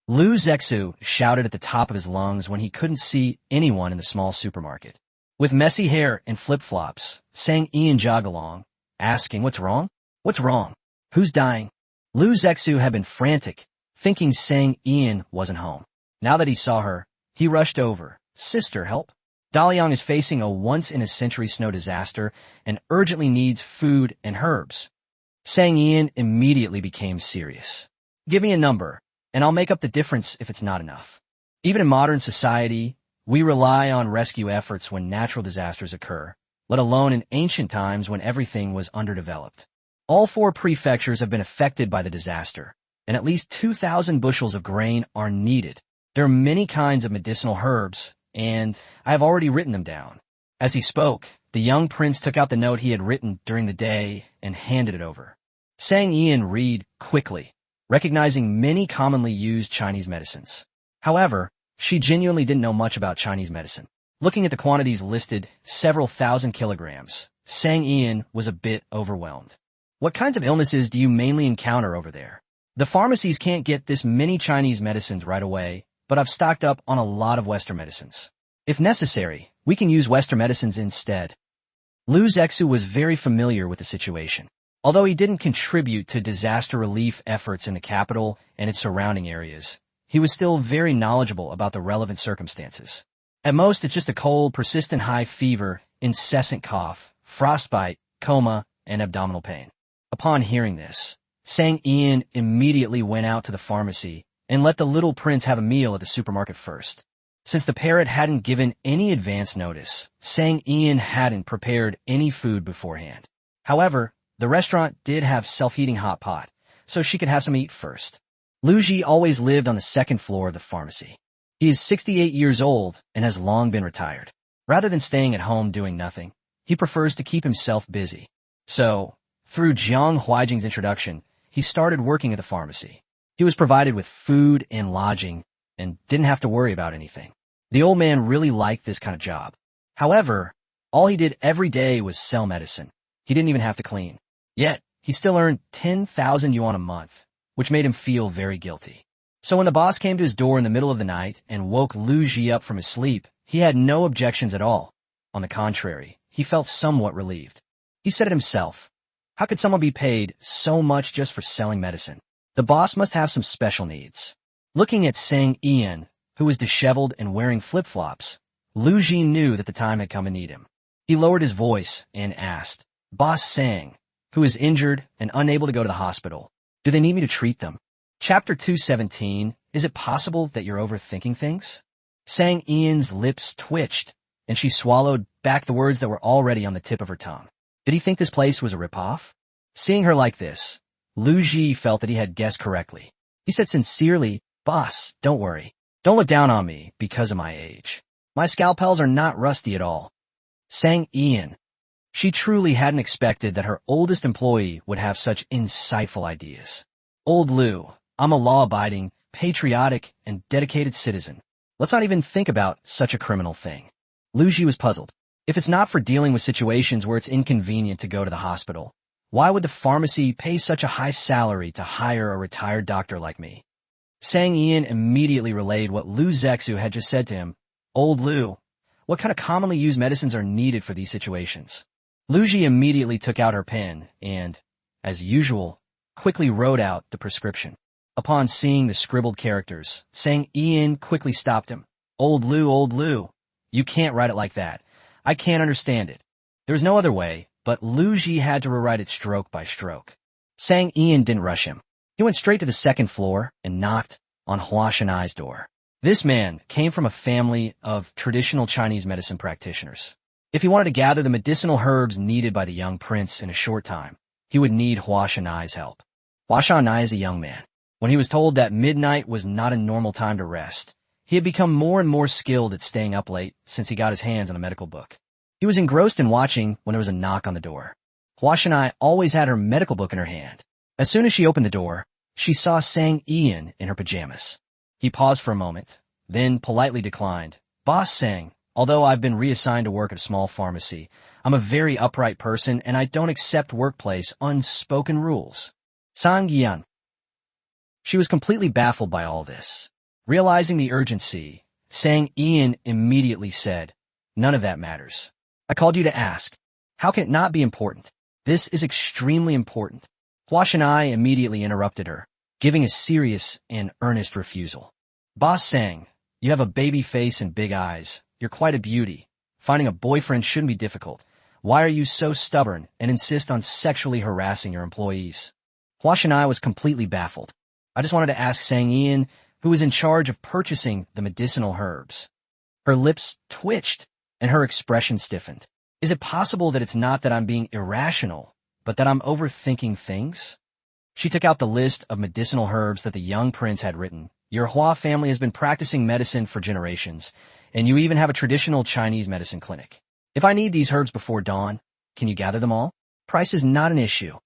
Lu Zexu shouted at the top of his lungs when he couldn't see anyone in the small supermarket. With messy hair and flip-flops, Sang Ian jogged along, asking, "What's wrong? What's wrong? Who's dying?" Lu Zexu had been frantic, thinking Sang Ian wasn't home. Now that he saw her, he rushed over. "Sister, help. Daliang is facing a once-in-a-century snow disaster and urgently needs food and herbs." Sang Ian immediately became serious. Give me a number, and I'll make up the difference if it's not enough. Even in modern society, we rely on rescue efforts when natural disasters occur, let alone in ancient times when everything was underdeveloped. All 4 prefectures have been affected by the disaster, and at least 2,000 bushels of grain are needed. There are many kinds of medicinal herbs, and I have already written them down. As he spoke, the young prince took out the note he had written during the day and handed it over. Sang Ian read quickly, recognizing many commonly used Chinese medicines. However, she genuinely didn't know much about Chinese medicine. Looking at the quantities listed, several thousand kilograms, Sang Ian was a bit overwhelmed. What kinds of illnesses do you mainly encounter over there? The pharmacies can't get this many Chinese medicines right away, but I've stocked up on a lot of Western medicines. If necessary, we can use Western medicines instead. Lu Zexu was very familiar with the situation. Although he didn't contribute to disaster relief efforts in the capital and its surrounding areas, he was still very knowledgeable about the relevant circumstances. At most, it's just a cold, persistent high fever, incessant cough, frostbite, coma, and abdominal pain. Upon hearing this, Sang Ian immediately went out to the pharmacy and let the little prince have a meal at the supermarket first. Since the parrot hadn't given any advance notice, Sang Ian hadn't prepared any food beforehand. However, the restaurant did have self-heating hot pot, so she could have some eat first. Lu Ji always lived on the 2nd floor of the pharmacy. He is 68 years old and has long been retired. Rather than staying at home doing nothing, he prefers to keep himself busy. So, through Jiang Huijing's introduction, he started working at the pharmacy. He was provided with food and lodging and didn't have to worry about anything. The old man really liked this kind of job. However, all he did every day was sell medicine. He didn't even have to clean. Yet, he still earned 10,000 yuan a month, which made him feel very guilty. So when the boss came to his door in the middle of the night and woke Lu Ji up from his sleep, he had no objections at all. On the contrary, he felt somewhat relieved. He said it himself. How could someone be paid so much just for selling medicine? The boss must have some special needs. Looking at Sang Ian, who was disheveled and wearing flip-flops, Lu Ji knew that the time had come to need him. He lowered his voice and asked, "Boss Sang, who is injured and unable to go to the hospital, do they need me to treat them?" Chapter 217, Is it possible that you're overthinking things? Sang Ian's lips twitched, and she swallowed back the words that were already on the tip of her tongue. Did he think this place was a ripoff? Seeing her like this, Lu Ji felt that he had guessed correctly. He said sincerely, "Boss, don't worry. Don't look down on me because of my age. My scalpels are not rusty at all." Sang Ian. She truly hadn't expected that her oldest employee would have such insightful ideas. "Old Lu, I'm a law-abiding, patriotic, and dedicated citizen. Let's not even think about such a criminal thing." Lu Ji was puzzled. If it's not for dealing with situations where it's inconvenient to go to the hospital, why would the pharmacy pay such a high salary to hire a retired doctor like me? Sang Ian immediately relayed what Lu Zexu had just said to him. "Old Lu, what kind of commonly used medicines are needed for these situations?" Lu Ji immediately took out her pen and, as usual, quickly wrote out the prescription. Upon seeing the scribbled characters, Sang Ian quickly stopped him. Old Lu, you can't write it like that. I can't understand it." There was no other way, but Lu Ji had to rewrite it stroke by stroke. Sang Ian didn't rush him. He went straight to the 2nd floor and knocked on Hua Shanai's door. This man came from a family of traditional Chinese medicine practitioners. If he wanted to gather the medicinal herbs needed by the young prince in a short time, he would need Hua Shanai's help. Hua Shanai is a young man. When he was told that midnight was not a normal time to rest, he had become more and more skilled at staying up late since he got his hands on a medical book. He was engrossed in watching when there was a knock on the door. Hua Shanai always had her medical book in her hand. As soon as she opened the door, she saw Sang Ian in her pajamas. He paused for a moment, then politely declined. "Boss Sang, although I've been reassigned to work at a small pharmacy, I'm a very upright person and I don't accept workplace unspoken rules." Sang Ian. She was completely baffled by all this. Realizing the urgency, Sang Ian immediately said, "None of that matters. I called you to ask. How can it not be important? This is extremely important." Hua Shanai immediately interrupted her, giving a serious and earnest refusal. "Boss Sang, you have a baby face and big eyes. You're quite a beauty. Finding a boyfriend shouldn't be difficult. Why are you so stubborn and insist on sexually harassing your employees? Hua Shanai was completely baffled. I just wanted to ask Sang Ian, who was in charge of purchasing the medicinal herbs. Her lips twitched, and her expression stiffened. Is it possible that it's not that I'm being irrational, but that I'm overthinking things? She took out the list of medicinal herbs that the young prince had written. Your Hua family has been practicing medicine for generations, and you even have a traditional Chinese medicine clinic. If I need these herbs before dawn, can you gather them all? Price is not an issue.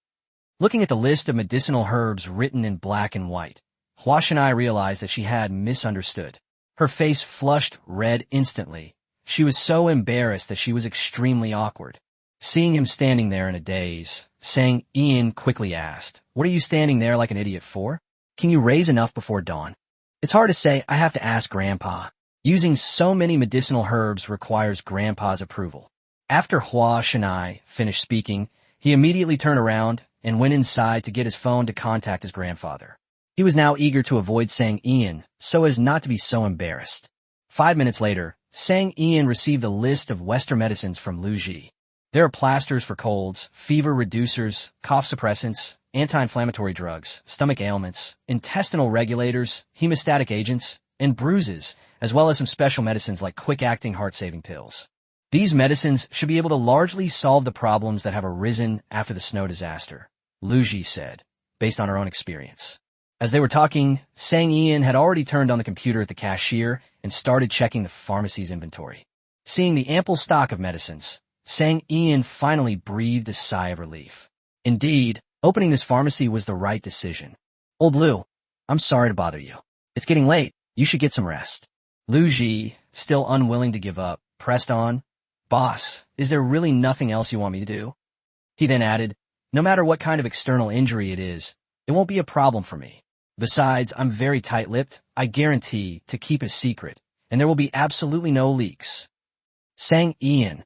Looking at the list of medicinal herbs written in black and white, Hua Shanai realized that she had misunderstood. Her face flushed red instantly. She was so embarrassed that she was extremely awkward. Seeing him standing there in a daze, Sang Ian quickly asked, "What are you standing there like an idiot for? Can you raise enough before dawn?" It's hard to say. I have to ask Grandpa. Using so many medicinal herbs requires Grandpa's approval. After Hua Shanai finished speaking, he immediately turned around and went inside to get his phone to contact his grandfather. He was now eager to avoid Sang Ian so as not to be so embarrassed. 5 minutes later, Sang Ian received a list of Western medicines from Lu Ji. There are plasters for colds, fever reducers, cough suppressants, anti-inflammatory drugs, stomach ailments, intestinal regulators, hemostatic agents, and bruises, as well as some special medicines like quick-acting heart-saving pills. These medicines should be able to largely solve the problems that have arisen after the snow disaster, Lu Ji said, based on her own experience. As they were talking, Sang Ian had already turned on the computer at the cashier and started checking the pharmacy's inventory. Seeing the ample stock of medicines, Sang Ian finally breathed a sigh of relief. Indeed, opening this pharmacy was the right decision. Old Lu, I'm sorry to bother you. It's getting late. You should get some rest. Lu Ji, still unwilling to give up, pressed on. Boss, is there really nothing else you want me to do? He then added, no matter what kind of external injury it is, it won't be a problem for me. Besides, I'm very tight-lipped. I guarantee to keep it secret, and there will be absolutely no leaks. Sang Ian.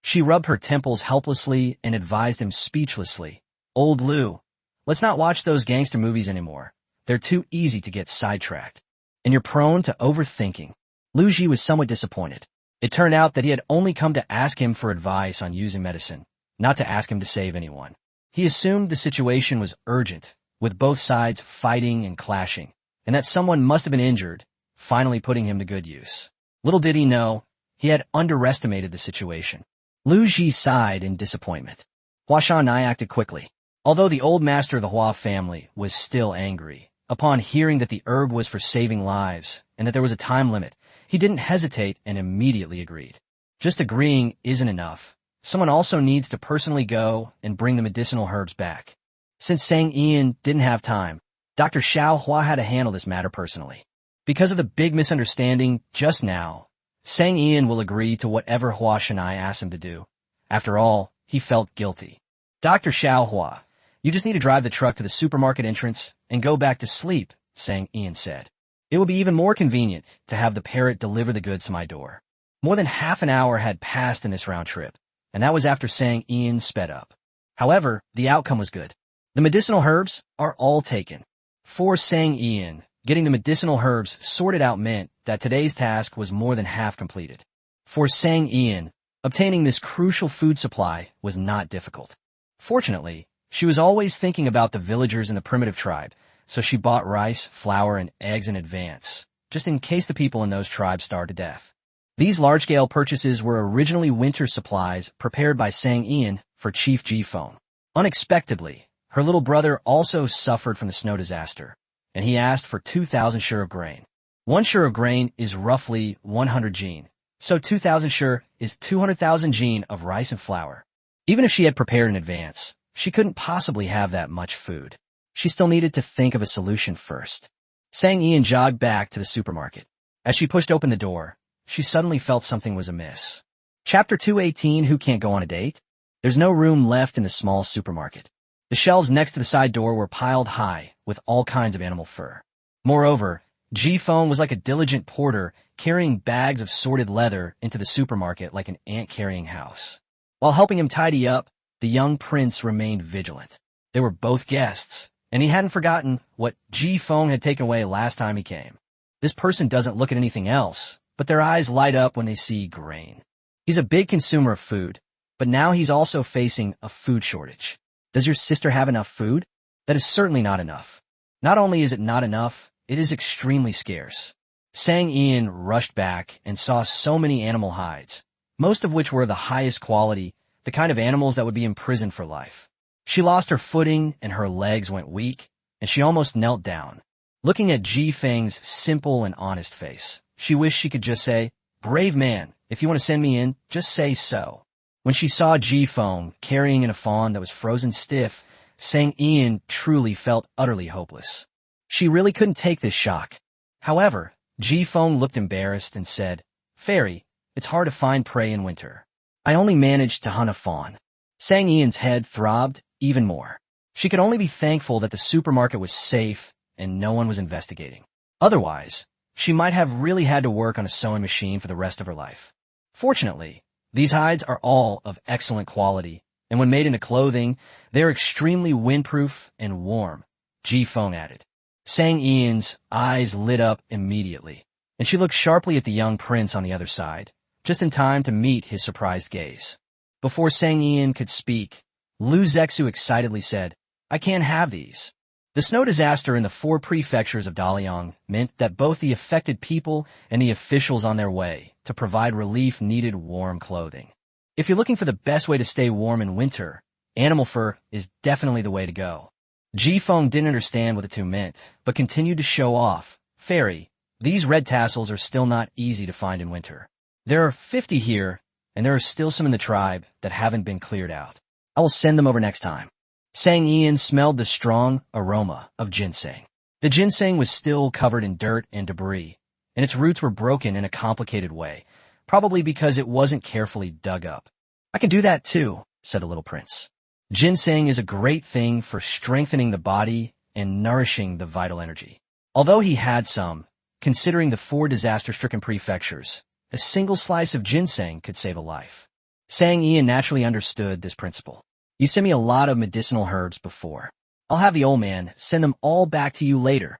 She rubbed her temples helplessly and advised him speechlessly. Old Lu, let's not watch those gangster movies anymore. They're too easy to get sidetracked. And you're prone to overthinking. Lu Ji was somewhat disappointed. It turned out that he had only come to ask him for advice on using medicine, not to ask him to save anyone. He assumed the situation was urgent, with both sides fighting and clashing, and that someone must have been injured, finally putting him to good use. Little did he know, he had underestimated the situation. Lu Ji sighed in disappointment. Hua Shanai acted quickly. Although the old master of the Hua family was still angry, upon hearing that the herb was for saving lives and that there was a time limit, he didn't hesitate and immediately agreed. Just agreeing isn't enough. Someone also needs to personally go and bring the medicinal herbs back. Since Sang Ian didn't have time, Dr. Xiao Hua had to handle this matter personally. Because of the big misunderstanding just now, Sang Ian will agree to whatever Hua Shanai asks him to do. After all, he felt guilty. Dr. Xiao Hua, you just need to drive the truck to the supermarket entrance and go back to sleep, Sang Ian said. It will be even more convenient to have the Parrot deliver the goods to my door. More than half an hour had passed in this round trip, and that was after Sang Ian sped up. However, the outcome was good. The medicinal herbs are all taken. For Sang Ian, getting the medicinal herbs sorted out meant that today's task was more than half completed. For Sang Ian, obtaining this crucial food supply was not difficult. Fortunately, she was always thinking about the villagers in the primitive tribe, so she bought rice, flour, and eggs in advance, just in case the people in those tribes starved to death. These large-scale purchases were originally winter supplies prepared by Sang Ian for Chief Ji-Phone. Unexpectedly, her little brother also suffered from the snow disaster, and he asked for 2,000 shur of grain. 1 shur of grain is roughly 100 jin, so 2,000 shur is 200,000 jin of rice and flour. Even if she had prepared in advance, she couldn't possibly have that much food. She still needed to think of a solution first. Sang Ian jogged back to the supermarket. As she pushed open the door, she suddenly felt something was amiss. Chapter 218, Who Can't Go on a Date? There's no room left in the small supermarket. The shelves next to the side door were piled high with all kinds of animal fur. Moreover, Ji-Phone was like a diligent porter carrying bags of sorted leather into the supermarket like an ant-carrying house. While helping him tidy up, the young prince remained vigilant. They were both guests, and he hadn't forgotten what Ji-Phone had taken away last time he came. This person doesn't look at anything else, but their eyes light up when they see grain. He's a big consumer of food, But now he's also facing a food shortage. Does your sister have enough food? That is certainly not enough. Not only is it not enough, it is extremely scarce. Sang Ian rushed back and saw so many animal hides, most of which were the highest quality, the kind of animals that would be imprisoned for life. She lost her footing and her legs went weak, and she almost knelt down. Looking at Ji Feng's simple and honest face, she wished she could just say, "Brave man, if you want to send me in, just say so." When she saw Ji Feng carrying in a fawn that was frozen stiff, Sang Ian truly felt utterly hopeless. She really couldn't take this shock. However, Ji Feng looked embarrassed and said, "Fairy, it's hard to find prey in winter. I only managed to hunt a fawn." Sang Ian's head throbbed even more. She could only be thankful that the supermarket was safe and no one was investigating. Otherwise, she might have really had to work on a sewing machine for the rest of her life. Fortunately, these hides are all of excellent quality, and when made into clothing, they are extremely windproof and warm, Ji Feng added. Sang Ian's eyes lit up immediately, and she looked sharply at the young prince on the other side, just in time to meet his surprised gaze. Before Sang Ian could speak, Lu Zexu excitedly said, "I can't have these." The snow disaster in the 4 prefectures of Daliang meant that both the affected people and the officials on their way to provide relief needed warm clothing. If you're looking for the best way to stay warm in winter, animal fur is definitely the way to go. Ji Feng didn't understand what the two meant, but continued to show off. "Fairy, these red tassels are still not easy to find in winter. There are 50 here, and there are still some in the tribe that haven't been cleared out. I will send them over next time." Sang Ian smelled the strong aroma of ginseng. The ginseng was still covered in dirt and debris, and its roots were broken in a complicated way, probably because it wasn't carefully dug up. "I can do that too," said the little prince. Ginseng is a great thing for strengthening the body and nourishing the vital energy. Although he had some, considering the 4 disaster-stricken prefectures, a single slice of ginseng could save a life. Sang Ian naturally understood this principle. "You sent me a lot of medicinal herbs before. I'll have the old man send them all back to you later."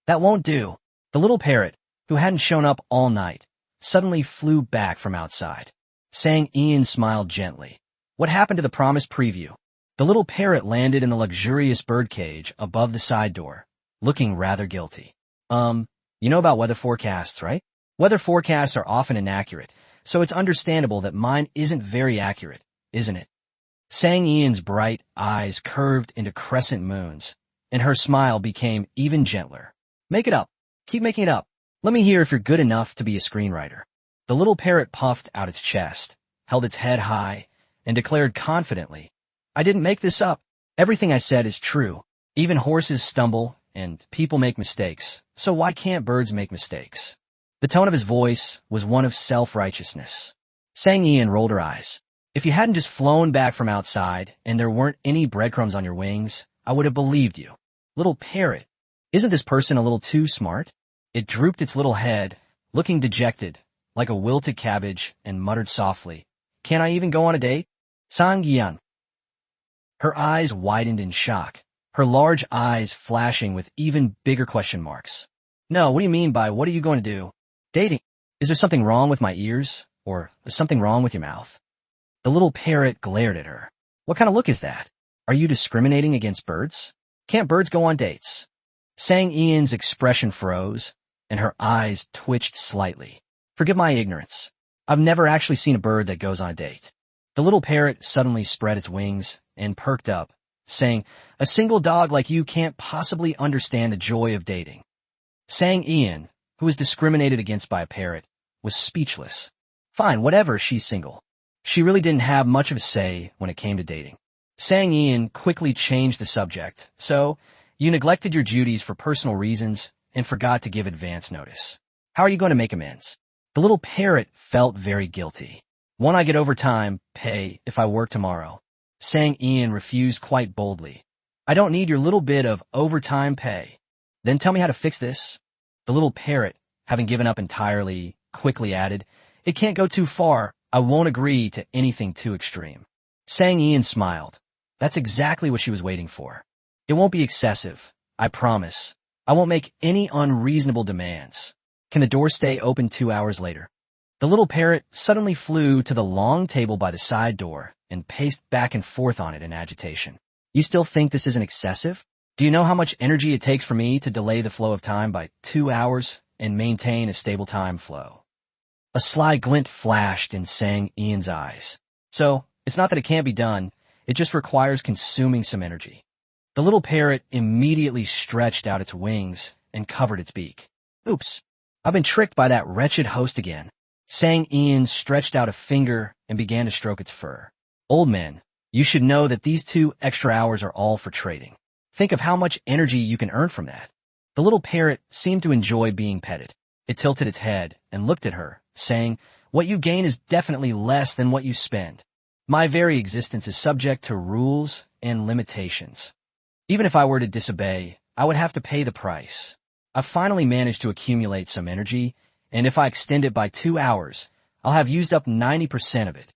"That won't do." The little parrot, who hadn't shown up all night, suddenly flew back from outside. Sang Ian smiled gently. What happened to the promised preview? The little parrot landed in the luxurious birdcage above the side door, looking rather guilty. You know about weather forecasts, right? Weather forecasts are often inaccurate, so it's understandable that mine isn't very accurate, isn't it?" Sang Ian's bright eyes curved into crescent moons, and her smile became even gentler. "Make it up. Keep making it up. Let me hear if you're good enough to be a screenwriter." The little parrot puffed out its chest, held its head high, and declared confidently, "I didn't make this up. Everything I said is true. Even horses stumble, and people make mistakes, so why can't birds make mistakes?" The tone of his voice was one of self-righteousness. Sang Ian rolled her eyes. "If you hadn't just flown back from outside and there weren't any breadcrumbs on your wings, I would have believed you. Little parrot, isn't this person a little too smart?" It drooped its little head, looking dejected, like a wilted cabbage, and muttered softly, "Can't I even go on a date?" Sang Yan. Her eyes widened in shock, her large eyes flashing with even bigger question marks. "No, what do you mean by what are you going to do? Dating? Is there something wrong with my ears? Or is something wrong with your mouth?" The little parrot glared at her. "What kind of look is that? Are you discriminating against birds? Can't birds go on dates?" Sang Ian's expression froze, and her eyes twitched slightly. "Forgive my ignorance. I've never actually seen a bird that goes on a date." The little parrot suddenly spread its wings and perked up, saying, "A single dog like you can't possibly understand the joy of dating." Sang Ian, who was discriminated against by a parrot, was speechless. Fine, whatever, she's single. She really didn't have much of a say when it came to dating. Sang Ian quickly changed the subject. "So, you neglected your duties for personal reasons and forgot to give advance notice. How are you going to make amends?" The little parrot felt very guilty. "Won't I get overtime pay if I work tomorrow?" Sang Ian refused quite boldly. "I don't need your little bit of overtime pay." "Then tell me how to fix this." The little parrot, having given up entirely, quickly added, "It can't go too far. I won't agree to anything too extreme." Sang Ian smiled. That's exactly what she was waiting for. "It won't be excessive, I promise. I won't make any unreasonable demands. Can the door stay open 2 hours later?" The little parrot suddenly flew to the long table by the side door and paced back and forth on it in agitation. You still think this isn't excessive? Do you know how much energy it takes for me to delay the flow of time by 2 hours and maintain a stable time flow? A sly glint flashed in Sang Ian's eyes. So, it's not that it can't be done, it just requires consuming some energy. The little parrot immediately stretched out its wings and covered its beak. Oops, I've been tricked by that wretched host again. Sang Ian stretched out a finger and began to stroke its fur. Old man, you should know that these 2 extra hours are all for trading. Think of how much energy you can earn from that. The little parrot seemed to enjoy being petted. It tilted its head and looked at her, saying, "What you gain is definitely less than what you spend. My very existence is subject to rules and limitations. Even if I were to disobey, I would have to pay the price. I've finally managed to accumulate some energy, and if I extend it by 2 hours, I'll have used up 90% of it."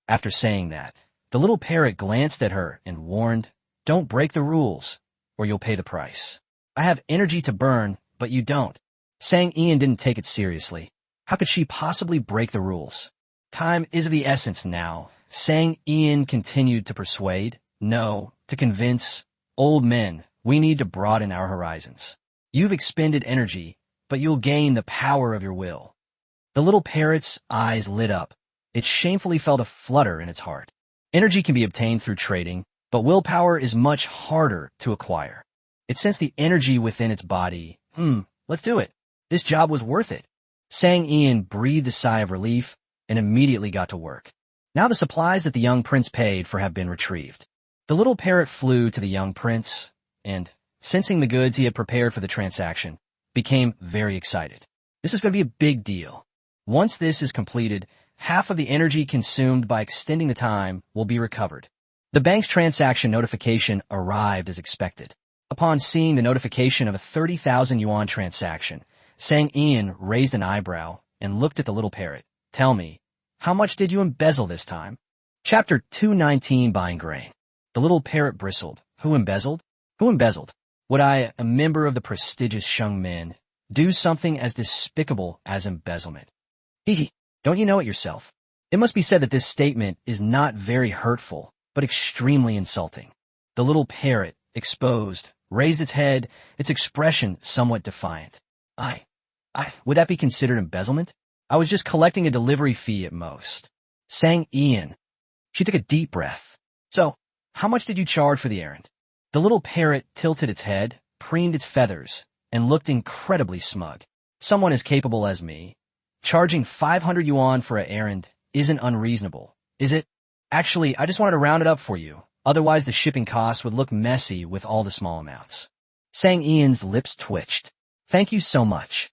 After saying that, the little parrot glanced at her and warned, "Don't break the rules, or you'll pay the price. I have energy to burn, but you don't." Sang Ian didn't take it seriously. How could she possibly break the rules? Time is of the essence now. Sang Ian continued to persuade, no, to convince. Old men, we need to broaden our horizons. You've expended energy, but you'll gain the power of your will. The little parrot's eyes lit up. It shamefully felt a flutter in its heart. Energy can be obtained through trading, but willpower is much harder to acquire. It sensed the energy within its body. Let's do it. This job was worth it. Sang Ian breathed a sigh of relief and immediately got to work. Now the supplies that the young prince paid for have been retrieved. The little parrot flew to the young prince and, sensing the goods he had prepared for the transaction, became very excited. This is going to be a big deal. Once this is completed, half of the energy consumed by extending the time will be recovered. The bank's transaction notification arrived as expected. Upon seeing the notification of a 30,000 yuan transaction, Sang Ian raised an eyebrow and looked at the little parrot. Tell me, how much did you embezzle this time? Chapter 219, Buying Grain. The little parrot bristled. Who embezzled? Who embezzled? Would I, a member of the prestigious Sheng Men, do something as despicable as embezzlement? Hee, don't you know it yourself? It must be said that this statement is not very hurtful, but extremely insulting. The little parrot, exposed, raised its head, its expression somewhat defiant. Would that be considered embezzlement? I was just collecting a delivery fee at most. Sang Ian. She took a deep breath. So, how much did you charge for the errand? The little parrot tilted its head, preened its feathers, and looked incredibly smug. Someone as capable as me, charging 500 yuan for an errand isn't unreasonable, is it? Actually, I just wanted to round it up for you. Otherwise, the shipping costs would look messy with all the small amounts. Sang Ian's lips twitched. Thank you so much.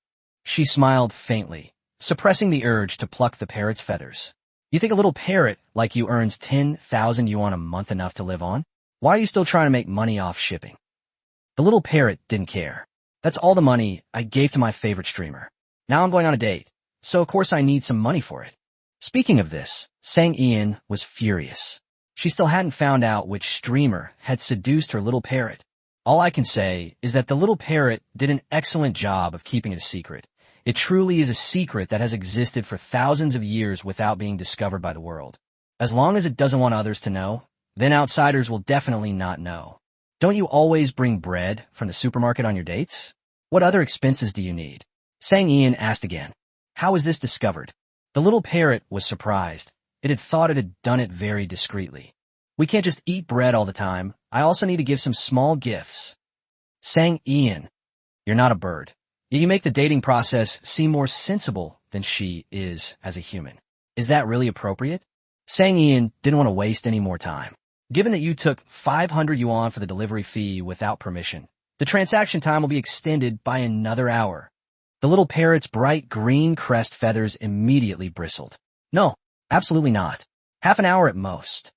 She smiled faintly, suppressing the urge to pluck the parrot's feathers. You think a little parrot like you earns 10,000 yuan a month enough to live on? Why are you still trying to make money off shipping? The little parrot didn't care. That's all the money I gave to my favorite streamer. Now I'm going on a date, so of course I need some money for it. Speaking of this, Sang Ian was furious. She still hadn't found out which streamer had seduced her little parrot. All I can say is that the little parrot did an excellent job of keeping it a secret. It truly is a secret that has existed for thousands of years without being discovered by the world. As long as it doesn't want others to know, then outsiders will definitely not know. Don't you always bring bread from the supermarket on your dates? What other expenses do you need? Sang Ian asked again. How is this discovered? The little parrot was surprised. It had thought it had done it very discreetly. We can't just eat bread all the time. I also need to give some small gifts. Sang Ian, you're not a bird. Yet you make the dating process seem more sensible than she is as a human. Is that really appropriate? Sang Ian didn't want to waste any more time. Given that you took 500 yuan for the delivery fee without permission, the transaction time will be extended by another hour. The little parrot's bright green crest feathers immediately bristled. No, absolutely not. Half an hour at most.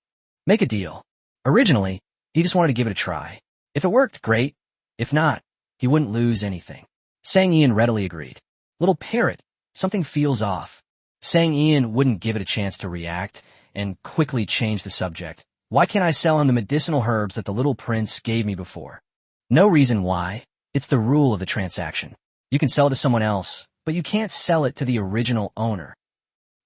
Make a deal. Originally, he just wanted to give it a try. If it worked, great. If not, he wouldn't lose anything. Sang Ian readily agreed. Little parrot, something feels off. Sang Ian wouldn't give it a chance to react and quickly changed the subject. Why can't I sell him the medicinal herbs that the little prince gave me before? No reason why. It's the rule of the transaction. You can sell it to someone else, but you can't sell it to the original owner.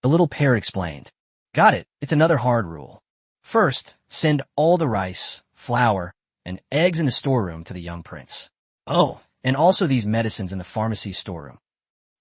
The little parrot explained. Got it. It's another hard rule. First, send all the rice, flour, and eggs in the storeroom to the young prince. Oh, and also these medicines in the pharmacy storeroom.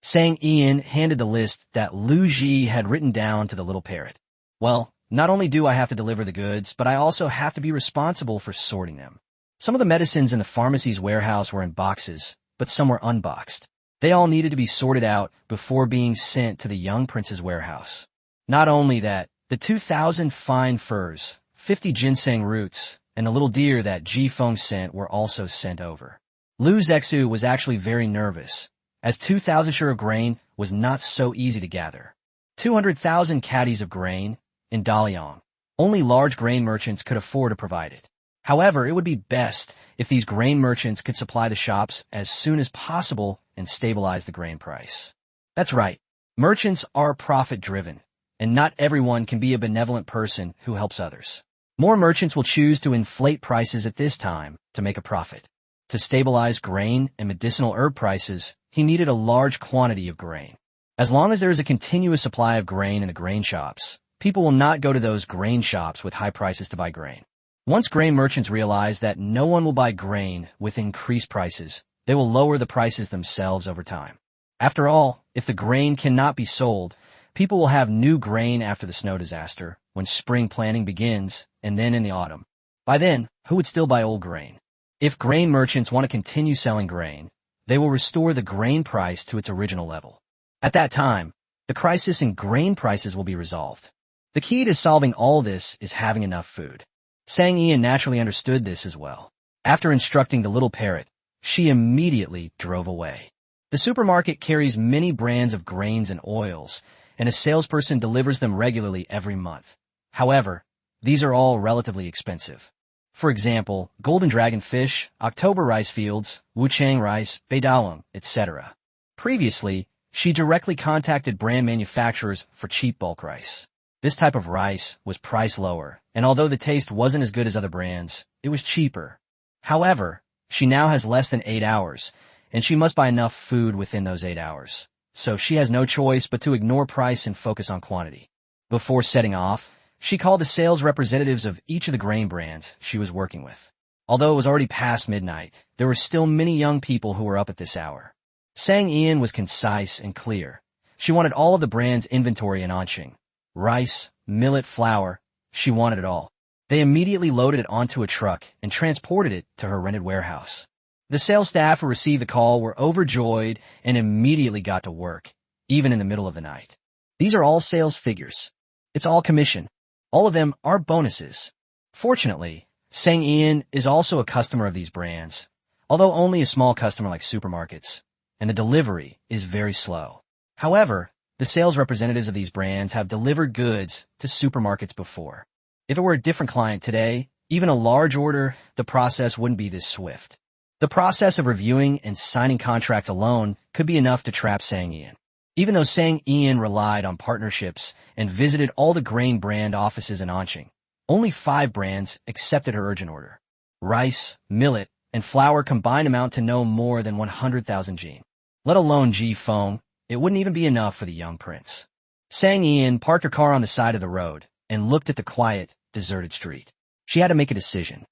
Sang Ian handed the list that Lu Ji had written down to the little parrot. Well, not only do I have to deliver the goods, but I also have to be responsible for sorting them. Some of the medicines in the pharmacy's warehouse were in boxes, but some were unboxed. They all needed to be sorted out before being sent to the young prince's warehouse. Not only that, the 2,000 fine furs, 50 ginseng roots, and the little deer that Ji Feng sent were also sent over. Lu Zexu was actually very nervous, as 2,000 shur of grain was not so easy to gather. 200,000 caddies of grain in Daliang. Only large grain merchants could afford to provide it. However, it would be best if these grain merchants could supply the shops as soon as possible and stabilize the grain price. That's right. Merchants are profit-driven, and not everyone can be a benevolent person who helps others. More merchants will choose to inflate prices at this time to make a profit. To stabilize grain and medicinal herb prices, he needed a large quantity of grain. As long as there is a continuous supply of grain in the grain shops, people will not go to those grain shops with high prices to buy grain. Once grain merchants realize that no one will buy grain with increased prices, they will lower the prices themselves over time. After all, if the grain cannot be sold, people will have new grain after the snow disaster, when spring planting begins, and then in the autumn. By then, who would still buy old grain? If grain merchants want to continue selling grain, they will restore the grain price to its original level. At that time, the crisis in grain prices will be resolved. The key to solving all this is having enough food. Sang Ian naturally understood this as well. After instructing the little parrot, she immediately drove away. The supermarket carries many brands of grains and oils, and a salesperson delivers them regularly every month. However, these are all relatively expensive. For example, Golden Dragon Fish, October Rice Fields, Wuchang Rice, Beidawang, etc. Previously, she directly contacted brand manufacturers for cheap bulk rice. This type of rice was priced lower, and although the taste wasn't as good as other brands, it was cheaper. However, she now has less than 8 hours, and she must buy enough food within those 8 hours. So she has no choice but to ignore price and focus on quantity. Before setting off, she called the sales representatives of each of the grain brands she was working with. Although it was already past midnight, there were still many young people who were up at this hour. Sang Ian was concise and clear. She wanted all of the brand's inventory in Anqing. Rice, millet, flour, she wanted it all. They immediately loaded it onto a truck and transported it to her rented warehouse. The sales staff who received the call were overjoyed and immediately got to work, even in the middle of the night. These are all sales figures. It's all commission. All of them are bonuses. Fortunately, Sang Ian is also a customer of these brands, although only a small customer like supermarkets, and the delivery is very slow. However, the sales representatives of these brands have delivered goods to supermarkets before. If it were a different client today, even a large order, the process wouldn't be this swift. The process of reviewing and signing contracts alone could be enough to trap Sang Ian. Even though Sang Ian relied on partnerships and visited all the grain brand offices in Anqing, only 5 brands accepted her urgent order. Rice, millet, and flour combined amount to no more than 100,000 jin. Let alone Ji Feng, it wouldn't even be enough for the young prince. Sang Ian parked her car on the side of the road and looked at the quiet, deserted street. She had to make a decision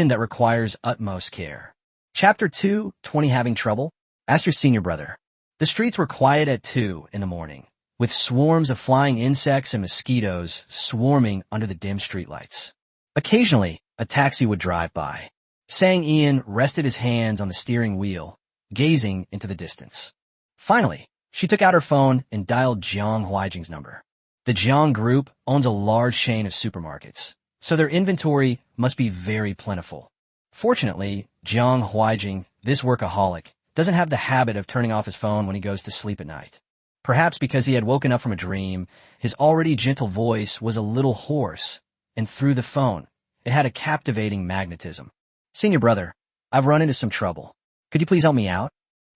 that requires utmost care. Chapter 2, 20 Having Trouble? Ask your senior brother. The streets were quiet at 2 in the morning, with swarms of flying insects and mosquitoes swarming under the dim streetlights. Occasionally, a taxi would drive by. Sang Ian rested his hands on the steering wheel, gazing into the distance. Finally, she took out her phone and dialed Jiang Huijing's number. The Jiang Group owns a large chain of supermarkets, so their inventory must be very plentiful. Fortunately, Jiang Huijing, this workaholic, doesn't have the habit of turning off his phone when he goes to sleep at night. Perhaps because he had woken up from a dream, his already gentle voice was a little hoarse, and through the phone, it had a captivating magnetism. Senior brother, I've run into some trouble. Could you please help me out?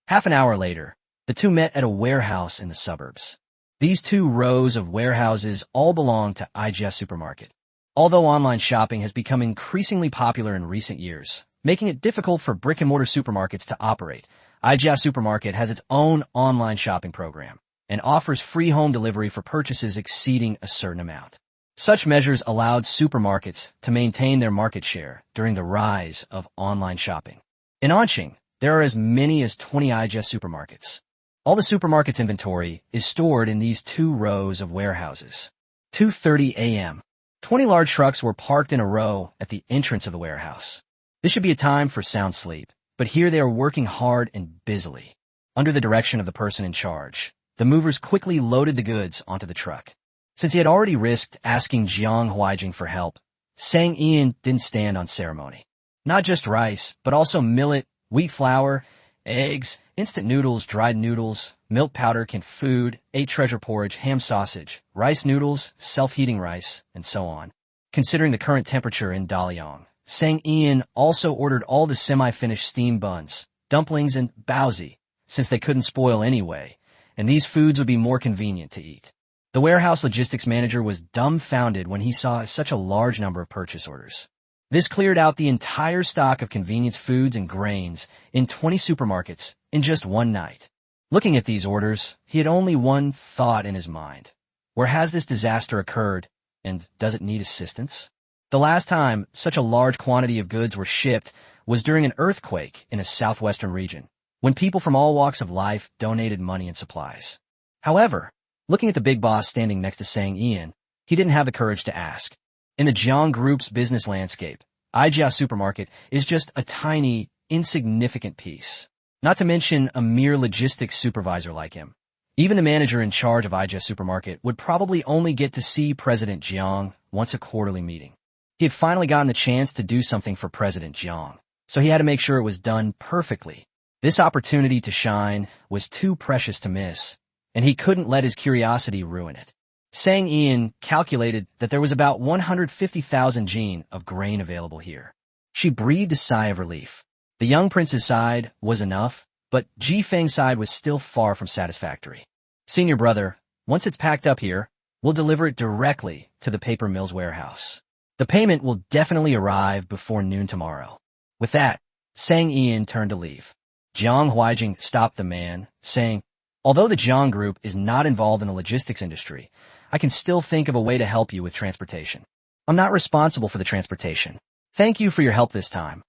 Half an hour later, the two met at a warehouse in the suburbs. These 2 rows of warehouses all belong to IGS Supermarket. Although online shopping has become increasingly popular in recent years, making it difficult for brick-and-mortar supermarkets to operate, IGS Supermarket has its own online shopping program. and offers free home delivery for purchases exceeding a certain amount. Such measures allowed supermarkets to maintain their market share during the rise of online shopping. In Anqing, there are as many as 20 IJS supermarkets. All the supermarket's inventory is stored in these 2 rows of warehouses. 2:30 a.m. 20 large trucks were parked in a row at the entrance of the warehouse. This should be a time for sound sleep, but here they are working hard and busily. Under the direction of the person in charge, the movers quickly loaded the goods onto the truck. Since he had already risked asking Jiang Huaijing for help, Sang Ian didn't stand on ceremony. Not just rice, but also millet, wheat flour, eggs, instant noodles, dried noodles, milk powder, canned food, 8 treasure porridge, ham sausage, rice noodles, self-heating rice, and so on. Considering the current temperature in Dalian, Sang Ian also ordered all the semi-finished steamed buns, dumplings, and baozi, since they couldn't spoil anyway, and these foods would be more convenient to eat. The warehouse logistics manager was dumbfounded when he saw such a large number of purchase orders. This cleared out the entire stock of convenience foods and grains in 20 supermarkets in just one night. Looking at these orders, he had only one thought in his mind. Where has this disaster occurred, and does it need assistance? The last time such a large quantity of goods were shipped was during an earthquake in a southwestern region, when people from all walks of life donated money and supplies. However, looking at the big boss standing next to Sang Ian, he didn't have the courage to ask. In the Jiang Group's business landscape, Ijia Supermarket is just a tiny, insignificant piece. Not to mention a mere logistics supervisor like him. Even the manager in charge of Ijia Supermarket would probably only get to see President Jiang once a quarterly meeting. He had finally gotten the chance to do something for President Jiang, so he had to make sure it was done perfectly. This opportunity to shine was too precious to miss, and he couldn't let his curiosity ruin it. Sang Ian calculated that there was about 150,000 jin of grain available here. She breathed a sigh of relief. The young prince's side was enough, but Ji Feng's side was still far from satisfactory. Senior brother, once it's packed up here, we'll deliver it directly to the paper mill's warehouse. The payment will definitely arrive before noon tomorrow. With that, Sang Ian turned to leave. Jiang Huaijing stopped the man, saying, although the Jiang Group is not involved in the logistics industry, I can still think of a way to help you with transportation. I'm not responsible for the transportation. Thank you for your help this time.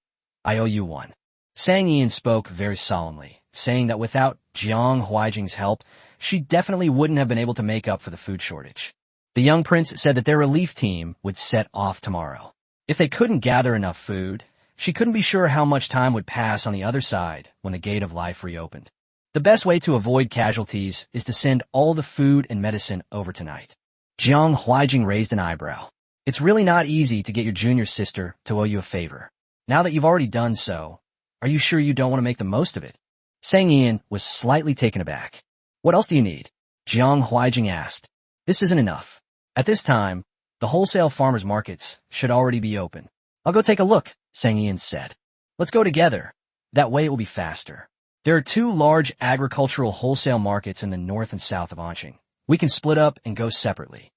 I owe you one. Sang Ian spoke very solemnly, saying that without Jiang Huaijing's help, she definitely wouldn't have been able to make up for the food shortage. The young prince said that their relief team would set off tomorrow. If they couldn't gather enough food, she couldn't be sure how much time would pass on the other side when the gate of life reopened. The best way to avoid casualties is to send all the food and medicine over tonight. Jiang Huaijing raised an eyebrow. It's really not easy to get your junior sister to owe you a favor. Now that you've already done so, are you sure you don't want to make the most of it? Sang Ian was slightly taken aback. What else do you need? Jiang Huaijing asked. This isn't enough. At this time, the wholesale farmers markets should already be open. I'll go take a look, Sang Ian said. Let's go together. That way it will be faster. There are 2 large agricultural wholesale markets in the north and south of Anqing. We can split up and go separately.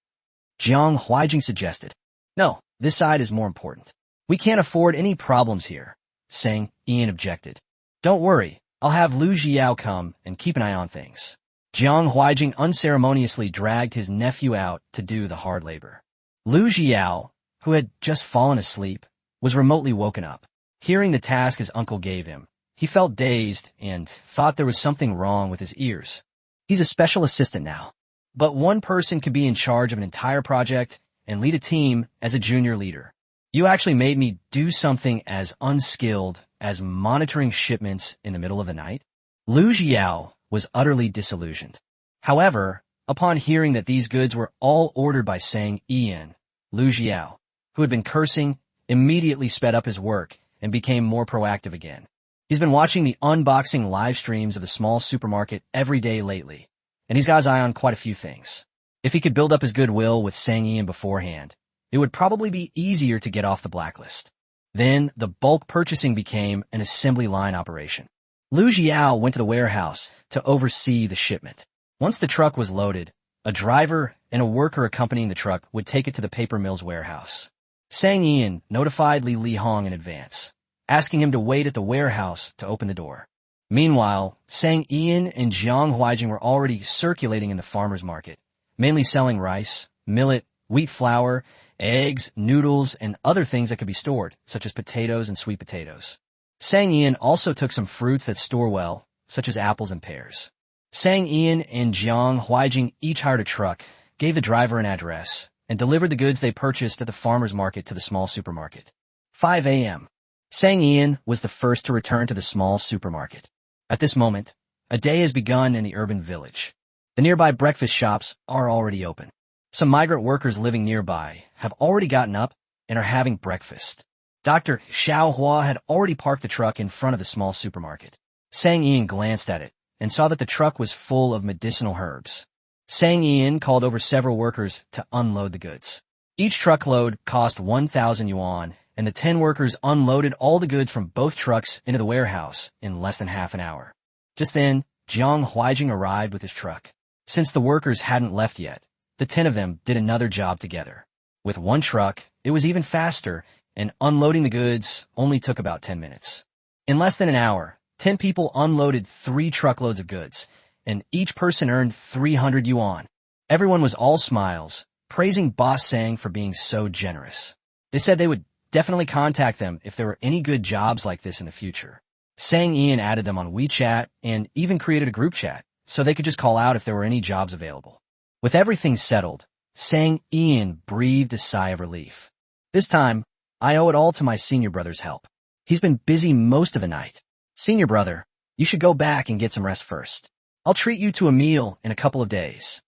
Jiang Huaijing suggested. No, this side is more important. We can't afford any problems here, Sang Ian objected. Don't worry, I'll have Lu Jiao come and keep an eye on things. Jiang Huaijing unceremoniously dragged his nephew out to do the hard labor. Lu Jiao, who had just fallen asleep, was remotely woken up. Hearing the task his uncle gave him, he felt dazed and thought there was something wrong with his ears. He's a special assistant now. But one person could be in charge of an entire project and lead a team as a junior leader. You actually made me do something as unskilled as monitoring shipments in the middle of the night? Lu Jiao was utterly disillusioned. However, upon hearing that these goods were all ordered by Sang Ian, Lu Jiao, who had been cursing, immediately sped up his work and became more proactive again. He's been watching the unboxing live streams of the small supermarket every day lately, and he's got his eye on quite a few things. If he could build up his goodwill with Sang Ian beforehand, it would probably be easier to get off the blacklist. Then the bulk purchasing became an assembly line operation. Lu Jiao went to the warehouse to oversee the shipment. Once the truck was loaded, a driver and a worker accompanying the truck would take it to the paper mill's warehouse. Sang Ian notified Li Hong in advance, asking him to wait at the warehouse to open the door. Meanwhile, Sang Ian and Jiang Huaijing were already circulating in the farmer's market, mainly selling rice, millet, wheat flour, eggs, noodles, and other things that could be stored, such as potatoes and sweet potatoes. Sang Ian also took some fruits that store well, such as apples and pears. Sang Ian and Jiang Huaijing each hired a truck, gave the driver an address, and delivered the goods they purchased at the farmer's market to the small supermarket. 5 a.m. Sang Ian was the first to return to the small supermarket. At this moment, a day has begun in the urban village. The nearby breakfast shops are already open. Some migrant workers living nearby have already gotten up and are having breakfast. Dr. Xiaohua had already parked the truck in front of the small supermarket. Sang Ian glanced at it and saw that the truck was full of medicinal herbs. Sang Ian called over several workers to unload the goods. Each truckload cost 1,000 yuan, and the 10 workers unloaded all the goods from both trucks into the warehouse in less than half an hour. Just then, Jiang Huaijing arrived with his truck. Since the workers hadn't left yet, the 10 of them did another job together. With one truck, it was even faster, and unloading the goods only took about 10 minutes. In less than an hour, 10 people unloaded 3 truckloads of goods, and each person earned 300 yuan. Everyone was all smiles, praising Boss Sang for being so generous. They said they would definitely contact them if there were any good jobs like this in the future. Sang Ian added them on WeChat and even created a group chat so they could just call out if there were any jobs available. With everything settled, Sang Ian breathed a sigh of relief. This time, I owe it all to my senior brother's help. He's been busy most of the night. Senior brother, you should go back and get some rest first. I'll treat you to a meal in a couple of days.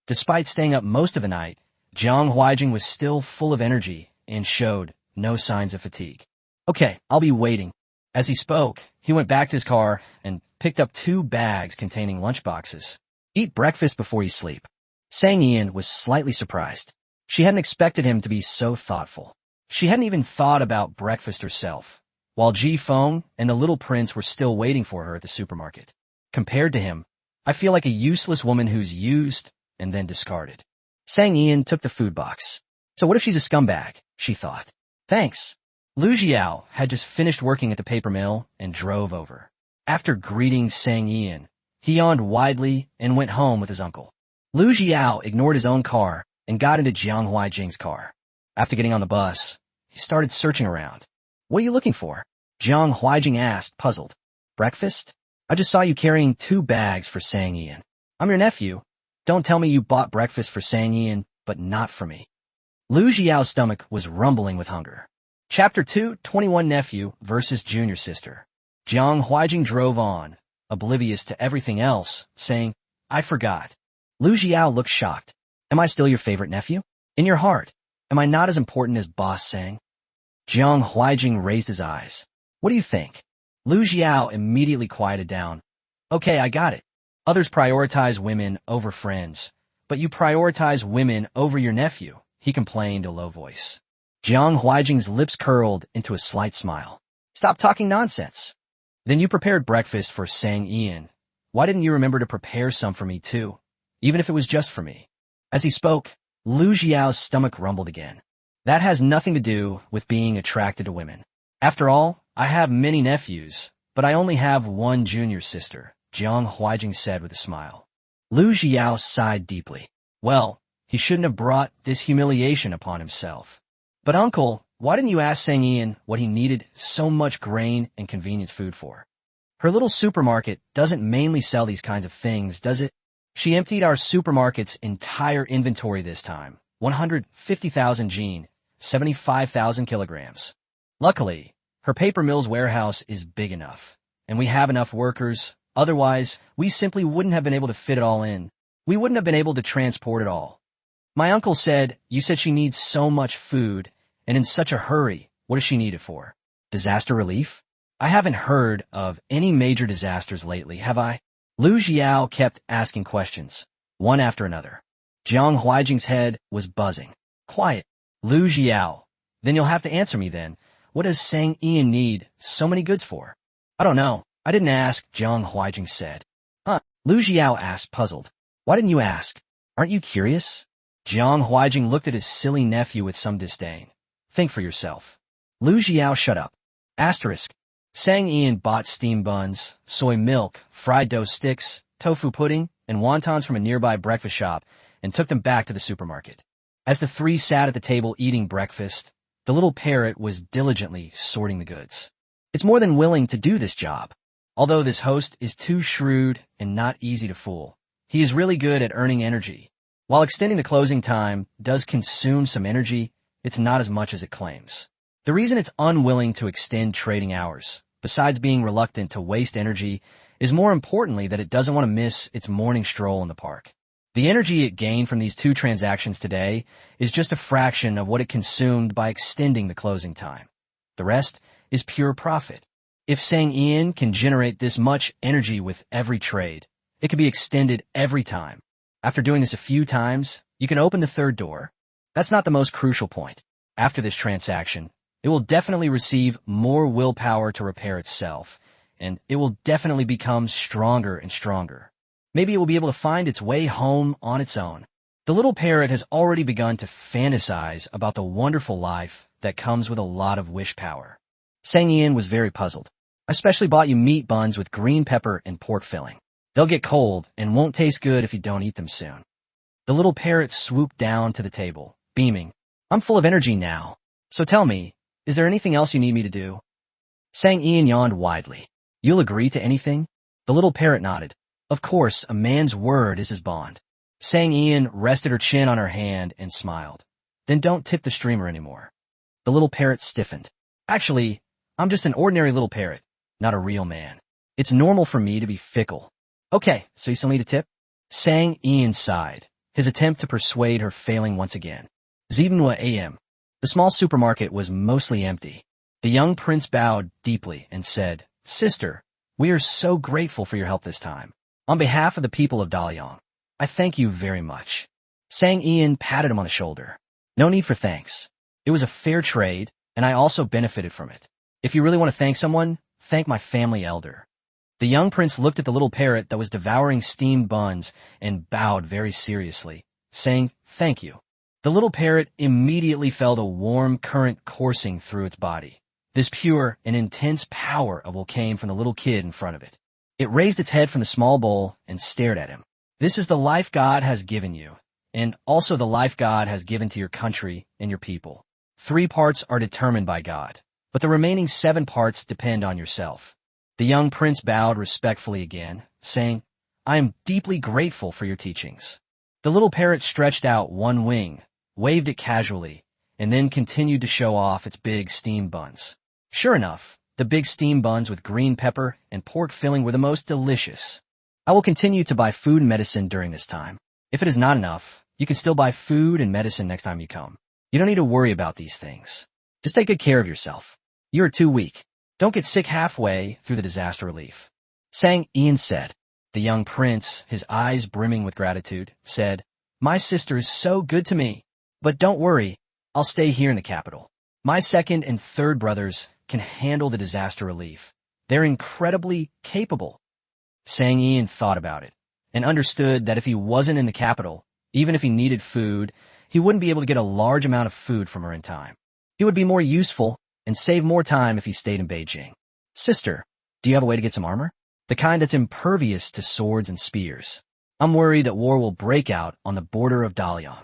Despite staying up most of the night, Jiang Huaijing was still full of energy and showed no signs of fatigue. Okay, I'll be waiting. As he spoke, he went back to his car and picked up 2 bags containing lunchboxes. Eat breakfast before you sleep. Sang Ian was slightly surprised. She hadn't expected him to be so thoughtful. She hadn't even thought about breakfast herself, while Ji Feng and the little prince were still waiting for her at the supermarket. Compared to him, I feel like a useless woman who's used and then discarded. Sang Ian took the food box. So what if she's a scumbag? She thought. Thanks. Lu Jiao had just finished working at the paper mill and drove over. After greeting Sang Ian, he yawned widely and went home with his uncle. Lu Jiao ignored his own car and got into Jiang Huaijing's car. After getting on the bus, he started searching around. What are you looking for? Jiang Huaijing asked, puzzled. Breakfast? I just saw you carrying 2 bags for Sang Ian. I'm your nephew. Don't tell me you bought breakfast for Sang Ian, but not for me. Lu Jiao's stomach was rumbling with hunger. Chapter 2, 21 Nephew versus Junior Sister. Jiang Huaijing drove on, oblivious to everything else, saying, I forgot. Lu Jiao looked shocked. Am I still your favorite nephew? In your heart, am I not as important as Boss Sang? Jiang Huaijing raised his eyes. What do you think? Lu Jiao immediately quieted down. Okay, I got it. Others prioritize women over friends, but you prioritize women over your nephew, he complained in a low voice. Jiang Huaijing's lips curled into a slight smile. Stop talking nonsense. Then you prepared breakfast for Sang Ian. Why didn't you remember to prepare some for me too, even if it was just for me? As he spoke, Lu Jiao's stomach rumbled again. That has nothing to do with being attracted to women. After all, I have many nephews, but I only have one junior sister, Jiang Huaijing said with a smile. Lu Jiao sighed deeply. Well, he shouldn't have brought this humiliation upon himself. But uncle, why didn't you ask Sang Ian what he needed so much grain and convenience food for? Her little supermarket doesn't mainly sell these kinds of things, does it? She emptied our supermarket's entire inventory this time, 150,000 jin, 75,000 kilograms. Luckily, her paper mill's warehouse is big enough, and we have enough workers. Otherwise, we simply wouldn't have been able to fit it all in. We wouldn't have been able to transport it all. My uncle said, you said she needs so much food, and in such a hurry. What does she need it for? Disaster relief? I haven't heard of any major disasters lately, have I? Lu Jiao kept asking questions, one after another. Jiang Huaijing's head was buzzing. Quiet. Lu Jiao. Then you'll have to answer me then. What does Sang Ian need so many goods for? I don't know. I didn't ask, Jiang Huaijing said. Huh? Lu Jiao asked, puzzled. Why didn't you ask? Aren't you curious? Jiang Huaijing looked at his silly nephew with some disdain. Think for yourself. Lu Jiao shut up. Asterisk. Sang Ian bought steamed buns, soy milk, fried dough sticks, tofu pudding, and wontons from a nearby breakfast shop and took them back to the supermarket. As the three sat at the table eating breakfast, the little parrot was diligently sorting the goods. It's more than willing to do this job. Although this host is too shrewd and not easy to fool, he is really good at earning energy. While extending the closing time does consume some energy, it's not as much as it claims. The reason it's unwilling to extend trading hours, besides being reluctant to waste energy, is more importantly that it doesn't want to miss its morning stroll in the park. The energy it gained from these two transactions today is just a fraction of what it consumed by extending the closing time. The rest is pure profit. If Sang Ian can generate this much energy with every trade, it can be extended every time. After doing this a few times, you can open the third door. That's not the most crucial point. After this transaction, it will definitely receive more willpower to repair itself, and it will definitely become stronger and stronger. Maybe it will be able to find its way home on its own. The little parrot has already begun to fantasize about the wonderful life that comes with a lot of wish power. Sang Ian was very puzzled. I especially bought you meat buns with green pepper and pork filling. They'll get cold and won't taste good if you don't eat them soon. The little parrot swooped down to the table, beaming. I'm full of energy now. So tell me, is there anything else you need me to do? Sang Ian yawned widely. You'll agree to anything? The little parrot nodded. Of course, a man's word is his bond. Sang Ian rested her chin on her hand and smiled. Then don't tip the streamer anymore. The little parrot stiffened. Actually, I'm just an ordinary little parrot, not a real man. It's normal for me to be fickle. Okay, so you still need a tip? Sang Ian sighed, his attempt to persuade her failing once again. 7 a.m. The small supermarket was mostly empty. The young prince bowed deeply and said, Sister, we are so grateful for your help this time. On behalf of the people of Daliang, I thank you very much. Sang Ian patted him on the shoulder. No need for thanks. It was a fair trade, and I also benefited from it. If you really want to thank someone, thank my family elder. The young prince looked at the little parrot that was devouring steamed buns and bowed very seriously, saying, Thank you. The little parrot immediately felt a warm current coursing through its body. This pure and intense power of will came from the little kid in front of it. It raised its head from the small bowl and stared at him. This is the life God has given you, and also the life God has given to your country and your people. 3 parts are determined by God, but the remaining 7 parts depend on yourself. The young prince bowed respectfully again, saying, I am deeply grateful for your teachings. The little parrot stretched out one wing, waved it casually, and then continued to show off its big steamed buns. Sure enough, the big steamed buns with green pepper and pork filling were the most delicious. I will continue to buy food and medicine during this time. If it is not enough, you can still buy food and medicine next time you come. You don't need to worry about these things. Just take good care of yourself. You are too weak. Don't get sick halfway through the disaster relief. Sang Ian said. The young prince, his eyes brimming with gratitude, said, My sister is so good to me. But don't worry, I'll stay here in the capital. My second and third brothers can handle the disaster relief. They're incredibly capable. Sang Ian thought about it and understood that if he wasn't in the capital, even if he needed food, he wouldn't be able to get a large amount of food from her in time. He would be more useful and save more time if he stayed in Beijing. Sister, do you have a way to get some armor? The kind that's impervious to swords and spears. I'm worried that war will break out on the border of Daliang.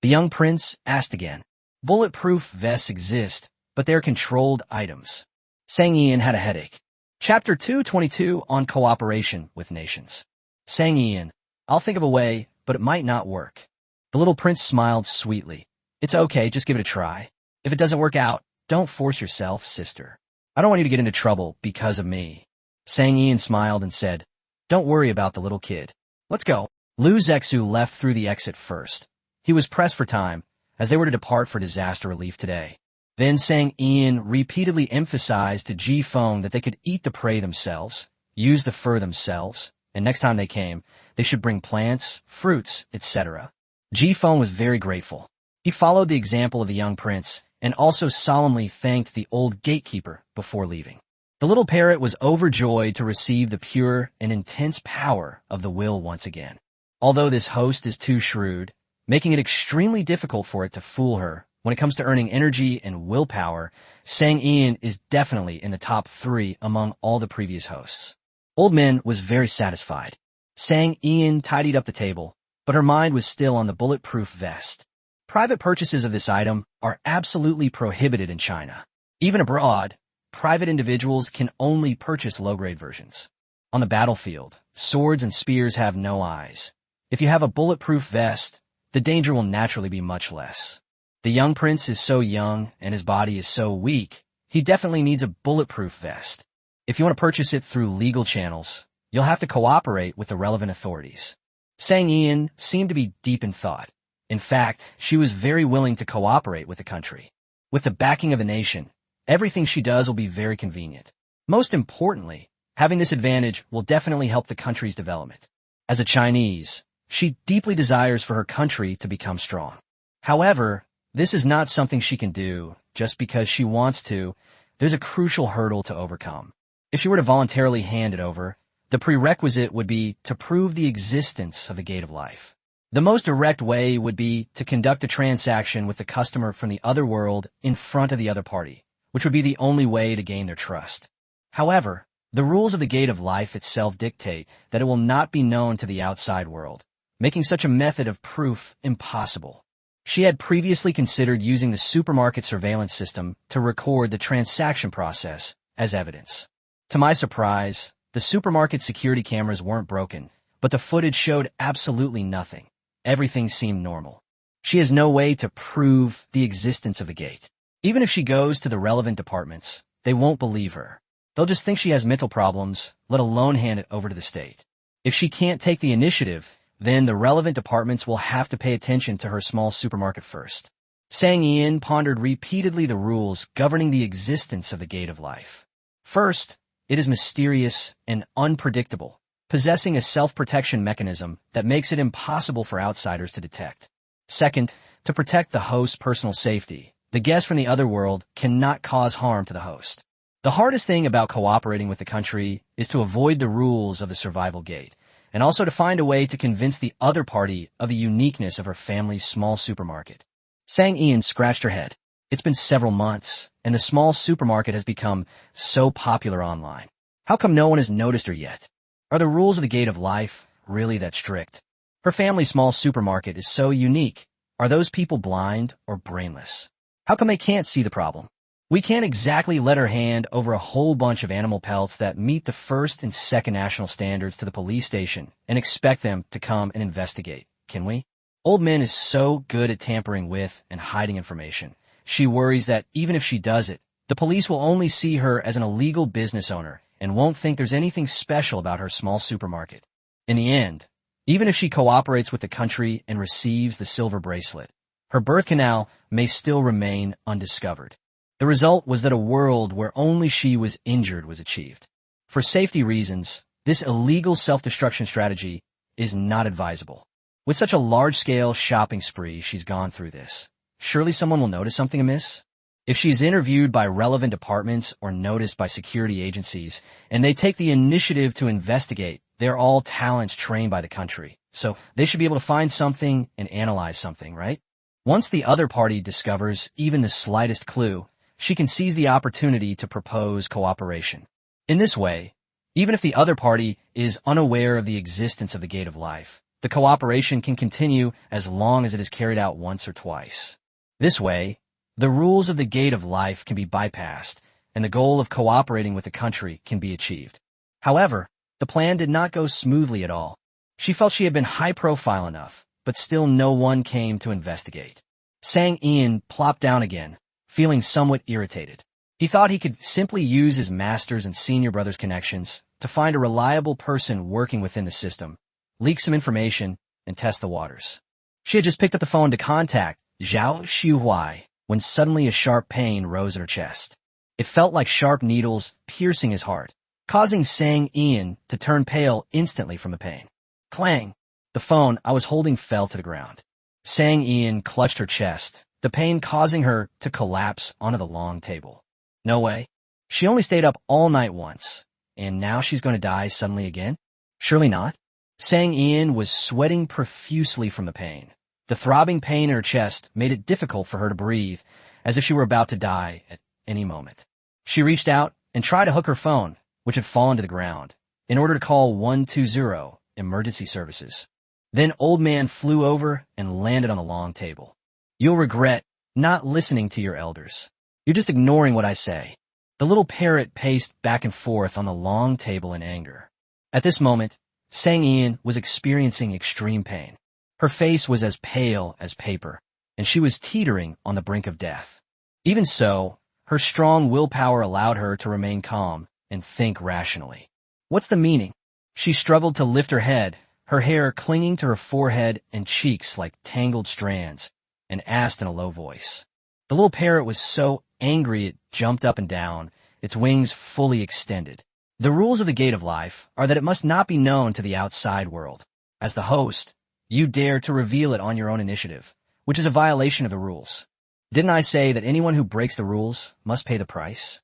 The young prince asked again. Bulletproof vests exist, but they're controlled items. Sang Ian had a headache. Chapter 222 on cooperation with nations. Sang Ian, I'll think of a way, but it might not work. The little prince smiled sweetly. It's okay, just give it a try. If it doesn't work out, don't force yourself, sister. I don't want you to get into trouble because of me. Sang Ian smiled and said, Don't worry about the little kid. Let's go. Lu Zexu left through the exit first. He was pressed for time, as they were to depart for disaster relief today. Then Sang Ian repeatedly emphasized to Ji Feng that they could eat the prey themselves, use the fur themselves, and next time they came, they should bring plants, fruits, etc. Ji Feng was very grateful. He followed the example of the young prince and also solemnly thanked the old gatekeeper before leaving. The little parrot was overjoyed to receive the pure and intense power of the will once again. Although this host is too shrewd, making it extremely difficult for it to fool her When it comes to earning energy and willpower, Sang Ian is definitely in the top 3 among all the previous hosts. Old Min was very satisfied. Sang Ian tidied up the table, but her mind was still on the bulletproof vest. Private purchases of this item are absolutely prohibited in China. Even abroad, private individuals can only purchase low-grade versions. On the battlefield, swords and spears have no eyes. If you have a bulletproof vest, the danger will naturally be much less. The young prince is so young and his body is so weak, he definitely needs a bulletproof vest. If you want to purchase it through legal channels, you'll have to cooperate with the relevant authorities. Sang Ian seemed to be deep in thought. In fact, she was very willing to cooperate with the country. With the backing of the nation, everything she does will be very convenient. Most importantly, having this advantage will definitely help the country's development. As a Chinese, she deeply desires for her country to become strong. However, this is not something she can do just because she wants to. There's a crucial hurdle to overcome. If she were to voluntarily hand it over, the prerequisite would be to prove the existence of the gate of life. The most direct way would be to conduct a transaction with the customer from the other world in front of the other party, which would be the only way to gain their trust. However, the rules of the gate of life itself dictate that it will not be known to the outside world, making such a method of proof impossible. She had previously considered using the supermarket surveillance system to record the transaction process as evidence. To my surprise, the supermarket security cameras weren't broken, but the footage showed absolutely nothing. Everything seemed normal. She has no way to prove the existence of the gate. Even if she goes to the relevant departments, they won't believe her. They'll just think she has mental problems, let alone hand it over to the state. If she can't take the initiative, then the relevant departments will have to pay attention to her small supermarket first. Sang Ian pondered repeatedly the rules governing the existence of the gate of life. First, it is mysterious and unpredictable, possessing a self-protection mechanism that makes it impossible for outsiders to detect. Second, to protect the host's personal safety, the guest from the other world cannot cause harm to the host. The hardest thing about cooperating with the country is to avoid the rules of the survival gate, and also to find a way to convince the other party of the uniqueness of her family's small supermarket. Sang Ian scratched her head. It's been several months, and the small supermarket has become so popular online. How come no one has noticed her yet? Are the rules of the gate of life really that strict? Her family's small supermarket is so unique. Are those people blind or brainless? How come they can't see the problem? We can't exactly let her hand over a whole bunch of animal pelts that meet the first and second national standards to the police station and expect them to come and investigate, can we? Old Min is so good at tampering with and hiding information. She worries that even if she does it, the police will only see her as an illegal business owner and won't think there's anything special about her small supermarket. In the end, even if she cooperates with the country and receives the silver bracelet, her birth canal may still remain undiscovered. The result was that a world where only she was injured was achieved. For safety reasons, this illegal self-destruction strategy is not advisable. With such a large-scale shopping spree she's gone through this, surely someone will notice something amiss? If she's interviewed by relevant departments or noticed by security agencies, and they take the initiative to investigate, they're all talents trained by the country, so they should be able to find something and analyze something, right? Once the other party discovers even the slightest clue, she can seize the opportunity to propose cooperation. In this way, even if the other party is unaware of the existence of the gate of life, the cooperation can continue as long as it is carried out once or twice. This way, the rules of the gate of life can be bypassed, and the goal of cooperating with the country can be achieved. However, the plan did not go smoothly at all. She felt she had been high-profile enough, but still no one came to investigate. Sang Ian plopped down again, feeling somewhat irritated. He thought he could simply use his master's and senior brother's connections to find a reliable person working within the system, leak some information, and test the waters. She had just picked up the phone to contact Zhao Xuhuai when suddenly a sharp pain rose in her chest. It felt like sharp needles piercing his heart, causing Sang Ian to turn pale instantly from the pain. Clang! The phone I was holding fell to the ground. Sang Ian clutched her chest, the pain causing her to collapse onto the long table. No way. She only stayed up all night once, and now she's going to die suddenly again? Surely not. Sang Ian was sweating profusely from the pain. The throbbing pain in her chest made it difficult for her to breathe, as if she were about to die at any moment. She reached out and tried to hook her phone, which had fallen to the ground, in order to call 120 emergency services. Then Old Man flew over and landed on the long table. You'll regret not listening to your elders. You're just ignoring what I say. The little parrot paced back and forth on the long table in anger. At this moment, Sang Ian was experiencing extreme pain. Her face was as pale as paper, and she was teetering on the brink of death. Even so, her strong willpower allowed her to remain calm and think rationally. What's the meaning? She struggled to lift her head, her hair clinging to her forehead and cheeks like tangled strands, and asked in a low voice. The little parrot was so angry it jumped up and down, its wings fully extended. The rules of the Gate of Life are that it must not be known to the outside world. As the host, you dare to reveal it on your own initiative, which is a violation of the rules. Didn't I say that anyone who breaks the rules must pay the price?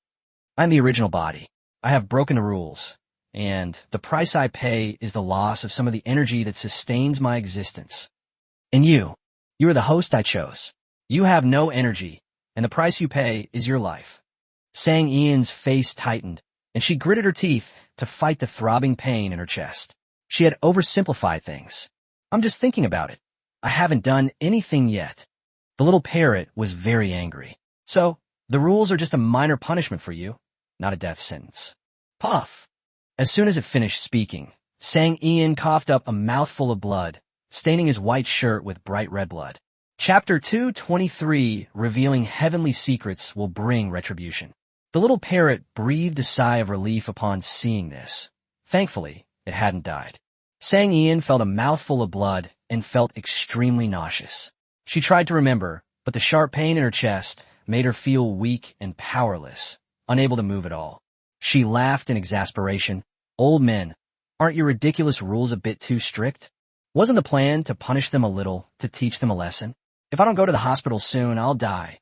I'm the original body. I have broken the rules, and the price I pay is the loss of some of the energy that sustains my existence. And you are the host I chose. You have no energy, and the price you pay is your life. Sang Ian's face tightened, and she gritted her teeth to fight the throbbing pain in her chest. She had oversimplified things. I'm just thinking about it. I haven't done anything yet. The little parrot was very angry. So, the rules are just a minor punishment for you, not a death sentence. Puff! As soon as it finished speaking, Sang Ian coughed up a mouthful of blood, staining his white shirt with bright red blood. Chapter 223, Revealing Heavenly Secrets Will Bring Retribution. The little parrot breathed a sigh of relief upon seeing this. Thankfully, it hadn't died. Sang Ian felt a mouthful of blood and felt extremely nauseous. She tried to remember, but the sharp pain in her chest made her feel weak and powerless, unable to move at all. She laughed in exasperation. Old men, aren't your ridiculous rules a bit too strict? Wasn't the plan to punish them a little, to teach them a lesson? If I don't go to the hospital soon, I'll die.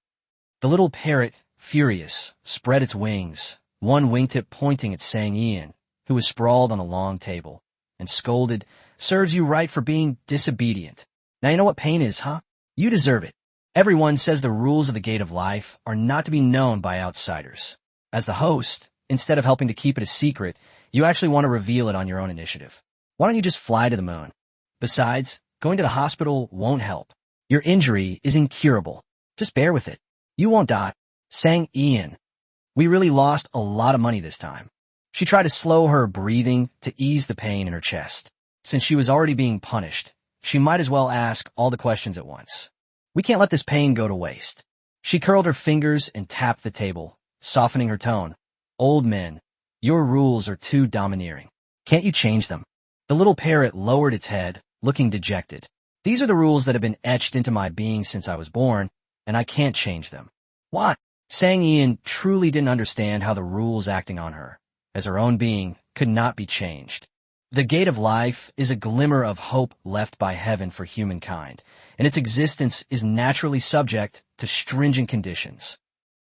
The little parrot, furious, spread its wings, one wingtip pointing at Sang Ian, who was sprawled on a long table, and scolded, "Serves you right for being disobedient. Now you know what pain is, huh? You deserve it. Everyone says the rules of the Gate of Life are not to be known by outsiders. As the host, instead of helping to keep it a secret, you actually want to reveal it on your own initiative. Why don't you just fly to the moon? Besides, going to the hospital won't help. Your injury is incurable. Just bear with it. You won't die." Sang Ian. We really lost a lot of money this time. She tried to slow her breathing to ease the pain in her chest. Since she was already being punished, she might as well ask all the questions at once. We can't let this pain go to waste. She curled her fingers and tapped the table, softening her tone. Old men, your rules are too domineering. Can't you change them? The little parrot lowered its head, looking dejected. These are the rules that have been etched into my being since I was born, and I can't change them. Why? Sang Ian truly didn't understand how the rules acting on her, as her own being, could not be changed. The Gate of Life is a glimmer of hope left by heaven for humankind, and its existence is naturally subject to stringent conditions.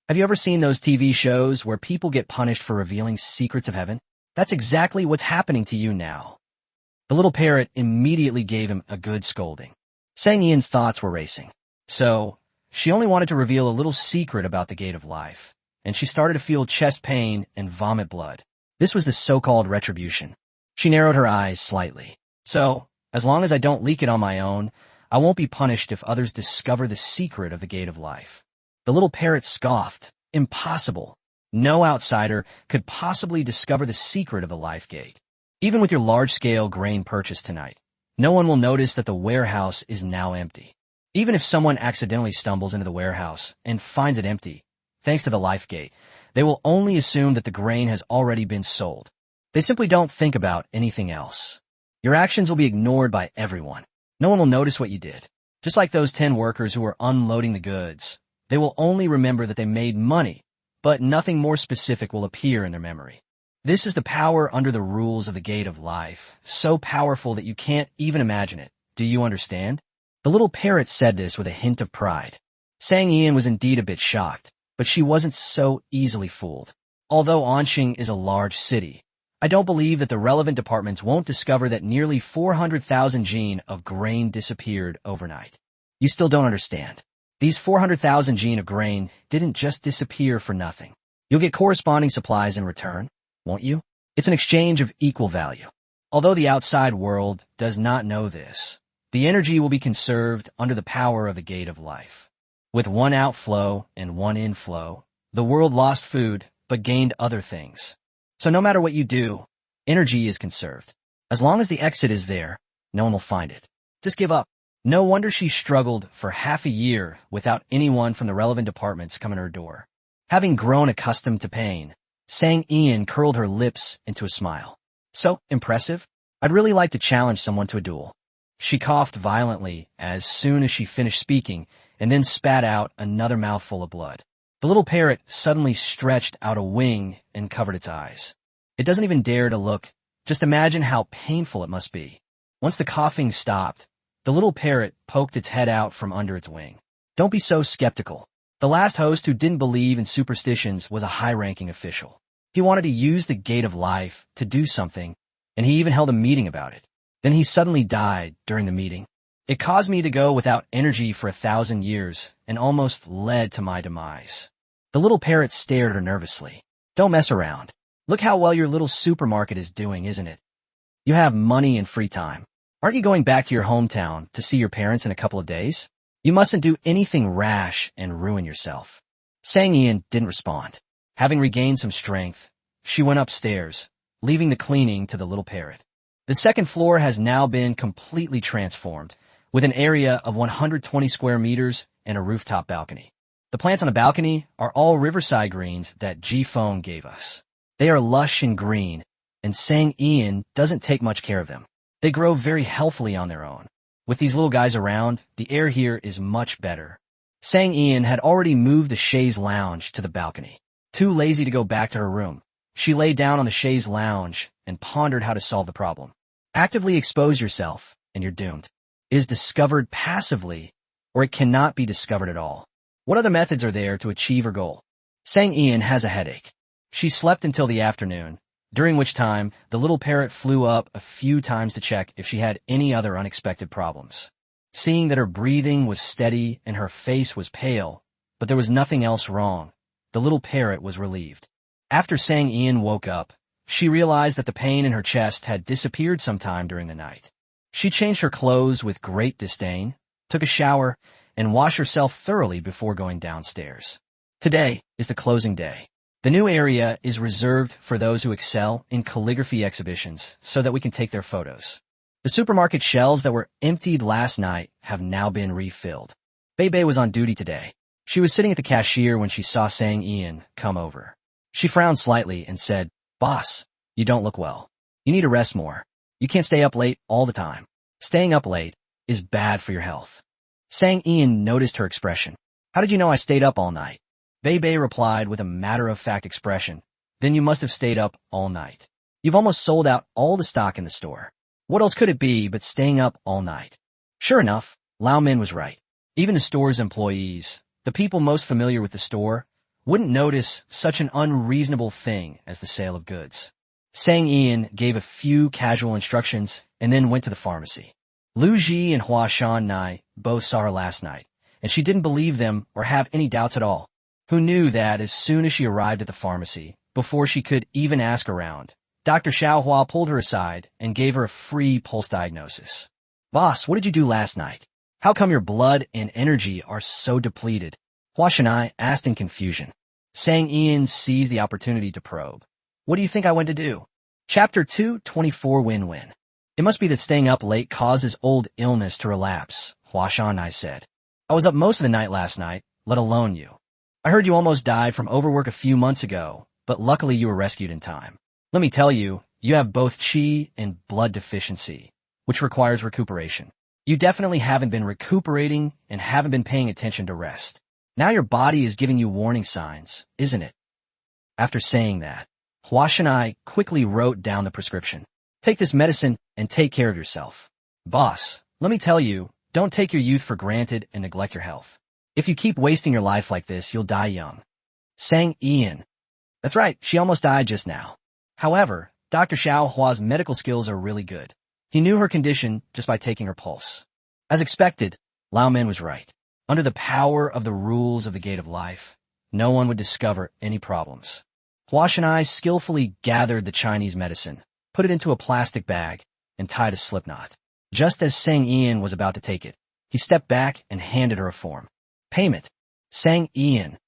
Have you ever seen those TV shows where people get punished for revealing secrets of heaven? That's exactly what's happening to you now. The little parrot immediately gave him a good scolding. Sang Ian's thoughts were racing. So, she only wanted to reveal a little secret about the Gate of Life, and she started to feel chest pain and vomit blood. This was the so-called retribution. She narrowed her eyes slightly. So, as long as I don't leak it on my own, I won't be punished if others discover the secret of the Gate of Life. The little parrot scoffed. Impossible. No outsider could possibly discover the secret of the Life Gate. Even with your large-scale grain purchase tonight, no one will notice that the warehouse is now empty. Even if someone accidentally stumbles into the warehouse and finds it empty, thanks to the Life Gate, they will only assume that the grain has already been sold. They simply don't think about anything else. Your actions will be ignored by everyone. No one will notice what you did. Just like those 10 workers who were unloading the goods, they will only remember that they made money, but nothing more specific will appear in their memory. This is the power under the rules of the Gate of Life, so powerful that you can't even imagine it. Do you understand? The little parrot said this with a hint of pride. Sang Ian was indeed a bit shocked, but she wasn't so easily fooled. Although Anqing is a large city, I don't believe that the relevant departments won't discover that nearly 400,000 gene of grain disappeared overnight. You still don't understand. These 400,000 gene of grain didn't just disappear for nothing. You'll get corresponding supplies in return, won't you? It's an exchange of equal value. Although the outside world does not know this, the energy will be conserved under the power of the gate of life. With one outflow and one inflow, the world lost food but gained other things. So no matter what you do, energy is conserved. As long as the exit is there, no one will find it. Just give up. No wonder she struggled for half a year without anyone from the relevant departments coming to her door. Having grown accustomed to pain, Sang Ian curled her lips into a smile. So impressive. I'd really like to challenge someone to a duel. She coughed violently as soon as she finished speaking and then spat out another mouthful of blood. The little parrot suddenly stretched out a wing and covered its eyes. It doesn't even dare to look. Just imagine how painful it must be. Once the coughing stopped, the little parrot poked its head out from under its wing. Don't be so skeptical. The last host who didn't believe in superstitions was a high-ranking official. He wanted to use the gate of life to do something, and he even held a meeting about it. Then he suddenly died during the meeting. It caused me to go without energy for 1,000 years and almost led to my demise. The little parrot stared at her nervously. Don't mess around. Look how well your little supermarket is doing, isn't it? You have money and free time. Aren't you going back to your hometown to see your parents in a couple of days? You mustn't do anything rash and ruin yourself. Sang Ian didn't respond. Having regained some strength, she went upstairs, leaving the cleaning to the little parrot. The second floor has now been completely transformed, with an area of 120 square meters and a rooftop balcony. The plants on the balcony are all riverside greens that G-Phone gave us. They are lush and green, and Sang Ian doesn't take much care of them. They grow very healthily on their own. With these little guys around, the air here is much better. Sang Ian had already moved the chaise lounge to the balcony. Too lazy to go back to her room, she lay down on the chaise lounge and pondered how to solve the problem. Actively expose yourself, and you're doomed. It is discovered passively, or it cannot be discovered at all. What other methods are there to achieve her goal? Sang Ian has a headache. She slept until the afternoon, during which time the little parrot flew up a few times to check if she had any other unexpected problems. Seeing that her breathing was steady and her face was pale, but there was nothing else wrong, the little parrot was relieved. After Sang Ian woke up, she realized that the pain in her chest had disappeared sometime during the night. She changed her clothes with great disdain, took a shower, and washed herself thoroughly before going downstairs. Today is the closing day. The new area is reserved for those who excel in calligraphy exhibitions so that we can take their photos. The supermarket shelves that were emptied last night have now been refilled. Bebe was on duty today. She was sitting at the cashier when she saw Sang Ian come over. She frowned slightly and said, "Boss, you don't look well. You need to rest more. You can't stay up late all the time. Staying up late is bad for your health." Sang Ian noticed her expression. "How did you know I stayed up all night?" Bebe replied with a matter-of-fact expression. "Then you must have stayed up all night. You've almost sold out all the stock in the store. What else could it be but staying up all night?" Sure enough, Lao Min was right. Even the store's employees, the people most familiar with the store, wouldn't notice such an unreasonable thing as the sale of goods. Sang Ian gave a few casual instructions and then went to the pharmacy. Lu Ji and Hua Shan Nai both saw her last night, and she didn't believe them or have any doubts at all. Who knew that as soon as she arrived at the pharmacy, before she could even ask around, Dr. Xiaohua pulled her aside and gave her a free pulse diagnosis. "Boss, what did you do last night? How come your blood and energy are so depleted?" Hua Shanai asked in confusion. Sang Ian seized the opportunity to probe. "What do you think I went to do?" Chapter 224 Win-Win. "It must be that staying up late causes old illness to relapse," Hua Shanai said. "I was up most of the night last night, let alone you. I heard you almost died from overwork a few months ago, but luckily you were rescued in time. Let me tell you, you have both qi and blood deficiency, which requires recuperation. You definitely haven't been recuperating and haven't been paying attention to rest. Now your body is giving you warning signs, isn't it?" After saying that, Hua Shanai quickly wrote down the prescription. "Take this medicine and take care of yourself. Boss, let me tell you, don't take your youth for granted and neglect your health. If you keep wasting your life like this, you'll die young." Sang Ian. "That's right, she almost died just now. However, Dr. Xiaohua's medical skills are really good. He knew her condition just by taking her pulse." As expected, Lao Min was right. Under the power of the rules of the Gate of Life, no one would discover any problems. Hua Shanai skillfully gathered the Chinese medicine, put it into a plastic bag, and tied a slipknot. Just as Sang Ian was about to take it, he stepped back and handed her a form. Payment. Sang Ian.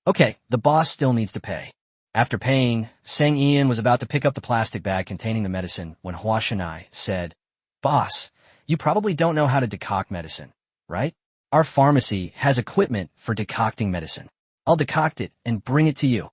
Okay, the boss still needs to pay. After paying, Sang Ian was about to pick up the plastic bag containing the medicine when Hua Shanai said, Boss, you probably don't know how to decoct medicine, right? Our pharmacy has equipment for decocting medicine. I'll decoct it and bring it to you.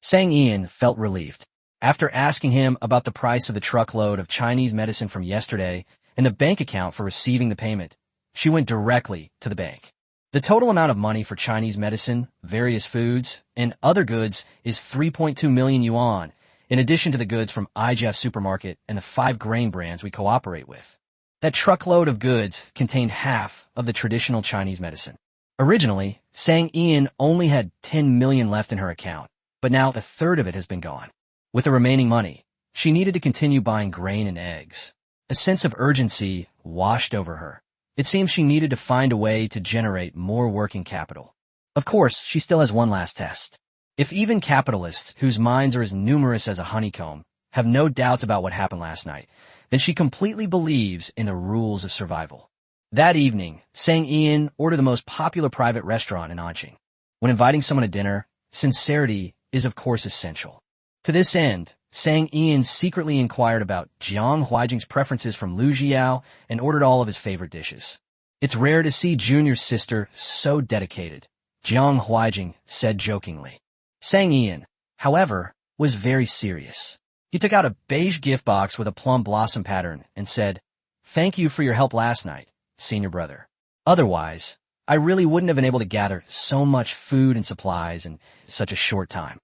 Sang Ian felt relieved. After asking him about the price of the truckload of Chinese medicine from yesterday and the bank account for receiving the payment, she went directly to the bank. The total amount of money for Chinese medicine, various foods, and other goods is 3.2 million yuan, in addition to the goods from Ijia Supermarket and the 5 grain brands we cooperate with. That truckload of goods contained half of the traditional Chinese medicine. Originally, Sang Ian only had 10 million left in her account, but now a third of it has been gone. With the remaining money, she needed to continue buying grain and eggs. A sense of urgency washed over her. It seemed she needed to find a way to generate more working capital. Of course, she still has one last test. If even capitalists, whose minds are as numerous as a honeycomb, have no doubts about what happened last night, then she completely believes in the rules of survival. That evening, Sang Ian ordered the most popular private restaurant in Anqing. When inviting someone to dinner, sincerity is of course essential. To this end, Sang Ian secretly inquired about Jiang Huijing's preferences from Lu Jiao and ordered all of his favorite dishes. It's rare to see Junior's sister so dedicated, Jiang Huijing said jokingly. Sang Ian, however, was very serious. He took out a beige gift box with a plum blossom pattern and said, Thank you for your help last night, senior brother. Otherwise, I really wouldn't have been able to gather so much food and supplies in such a short time.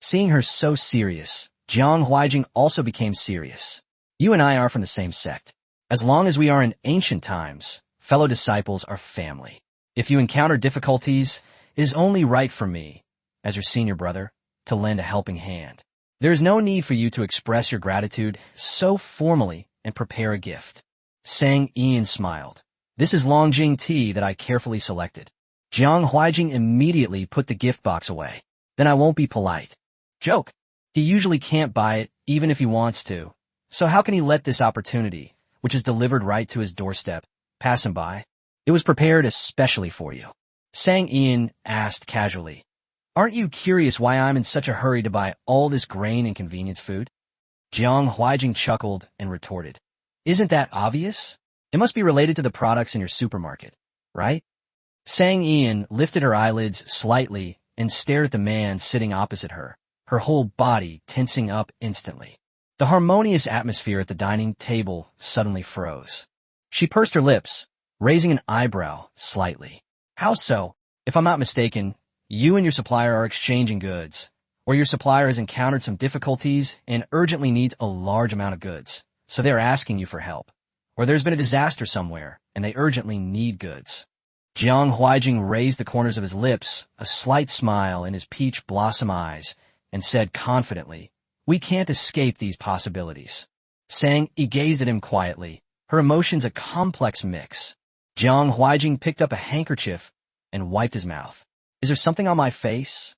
Seeing her so serious, Jiang Huijing also became serious. You and I are from the same sect. As long as we are in ancient times, fellow disciples are family. If you encounter difficulties, it is only right for me, as your senior brother, to lend a helping hand. There is no need for you to express your gratitude so formally and prepare a gift. Sang Ian smiled. This is Longjing tea that I carefully selected. Jiang Huijing immediately put the gift box away. Then I won't be polite. Joke. He usually can't buy it, even if he wants to. So how can he let this opportunity, which is delivered right to his doorstep, pass him by? It was prepared especially for you. Sang Ian asked casually, Aren't you curious why I'm in such a hurry to buy all this grain and convenience food? Jiang Huijing chuckled and retorted, Isn't that obvious? It must be related to the products in your supermarket, right? Sang Ian lifted her eyelids slightly and stared at the man sitting opposite her, her whole body tensing up instantly. The harmonious atmosphere at the dining table suddenly froze. She pursed her lips, raising an eyebrow slightly. How so? If I'm not mistaken, you and your supplier are exchanging goods, or your supplier has encountered some difficulties and urgently needs a large amount of goods, so they're asking you for help. Or there's been a disaster somewhere, and they urgently need goods. Jiang Huijing raised the corners of his lips, a slight smile in his peach blossom eyes, and said confidently, We can't escape these possibilities. Sang Yi gazed at him quietly, her emotions a complex mix. Jiang Huijing picked up a handkerchief and wiped his mouth. Is there something on my face?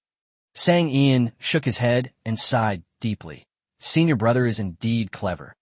Sang Ian shook his head and sighed deeply. Senior brother is indeed clever.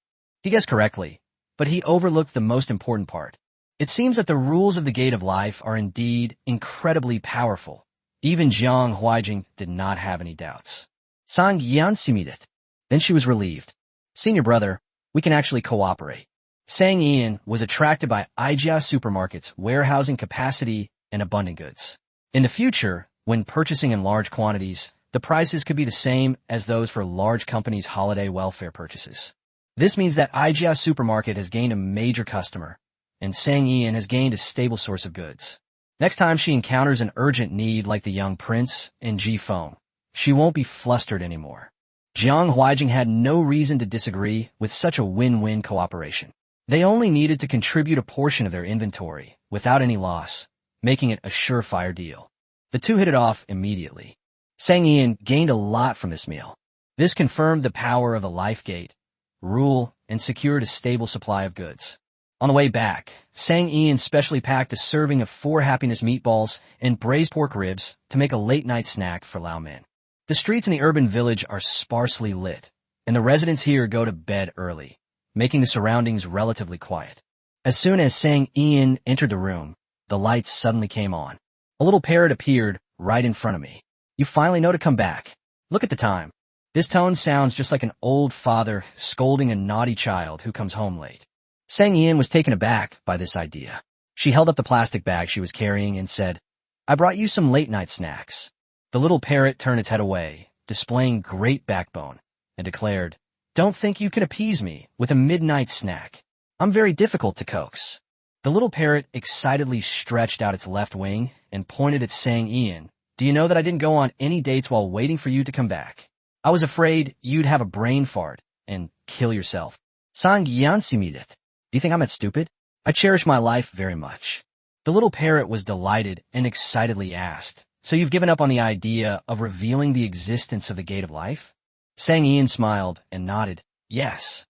He guessed correctly, but he overlooked the most important part. It seems that the rules of the Gate of Life are indeed incredibly powerful. Even Jiang Huijing did not have any doubts. Sang Yan simidit. Then she was relieved. Senior brother, we can actually cooperate. Sang Ian was attracted by Ijia Supermarket's warehousing capacity and abundant goods. In the future, when purchasing in large quantities, the prices could be the same as those for large companies' holiday welfare purchases. This means that Ijia Supermarket has gained a major customer, and Sang Ian has gained a stable source of goods. Next time she encounters an urgent need like the young prince in Jifeng, she won't be flustered anymore. Jiang Huijing had no reason to disagree with such a win-win cooperation. They only needed to contribute a portion of their inventory without any loss, making it a surefire deal. The two hit it off immediately. Sang Ian gained a lot from this meal. This confirmed the power of the life gate, rule, and secured a stable supply of goods. On the way back, Sang Ian specially packed a serving of 4 happiness meatballs and braised pork ribs to make a late-night snack for Lao Min. The streets in the urban village are sparsely lit, and the residents here go to bed early, making the surroundings relatively quiet. As soon as Sang Ian entered the room, the lights suddenly came on. A little parrot appeared right in front of me. You finally know to come back. Look at the time. This tone sounds just like an old father scolding a naughty child who comes home late. Sang Ian was taken aback by this idea. She held up the plastic bag she was carrying and said, "I brought you some late-night snacks." The little parrot turned its head away, displaying great backbone, and declared, "Don't think you can appease me with a midnight snack. I'm very difficult to coax." The little parrot excitedly stretched out its left wing and pointed at Sang Ian. "Do you know that I didn't go on any dates while waiting for you to come back? I was afraid you'd have a brain fart and kill yourself. Sang Ian simidit. Do you think I'm that stupid? I cherish my life very much." The little parrot was delighted and excitedly asked, "So you've given up on the idea of revealing the existence of the gate of life?" Sang Ian smiled and nodded, "Yes."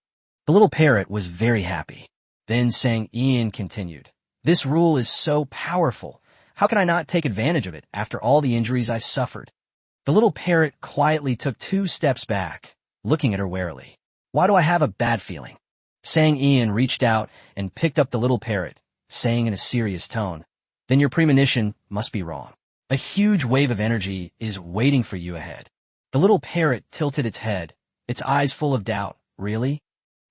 The little parrot was very happy. Then Sang Ian continued, "This rule is so powerful. How can I not take advantage of it after all the injuries I suffered?" The little parrot quietly took 2 steps back, looking at her warily. "Why do I have a bad feeling?" Sang Ian reached out and picked up the little parrot, saying in a serious tone, "Then your premonition must be wrong. A huge wave of energy is waiting for you ahead." The little parrot tilted its head, its eyes full of doubt. "Really?"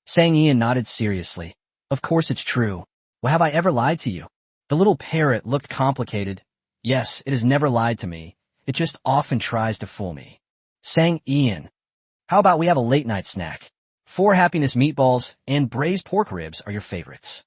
Sang Ian nodded seriously. "Of course it's true. Well, have I ever lied to you?" The little parrot looked complicated. "Yes, it has never lied to me. It just often tries to fool me." Sang Ian, "How about we have a late-night snack? 4 happiness meatballs and braised pork ribs are your favorites."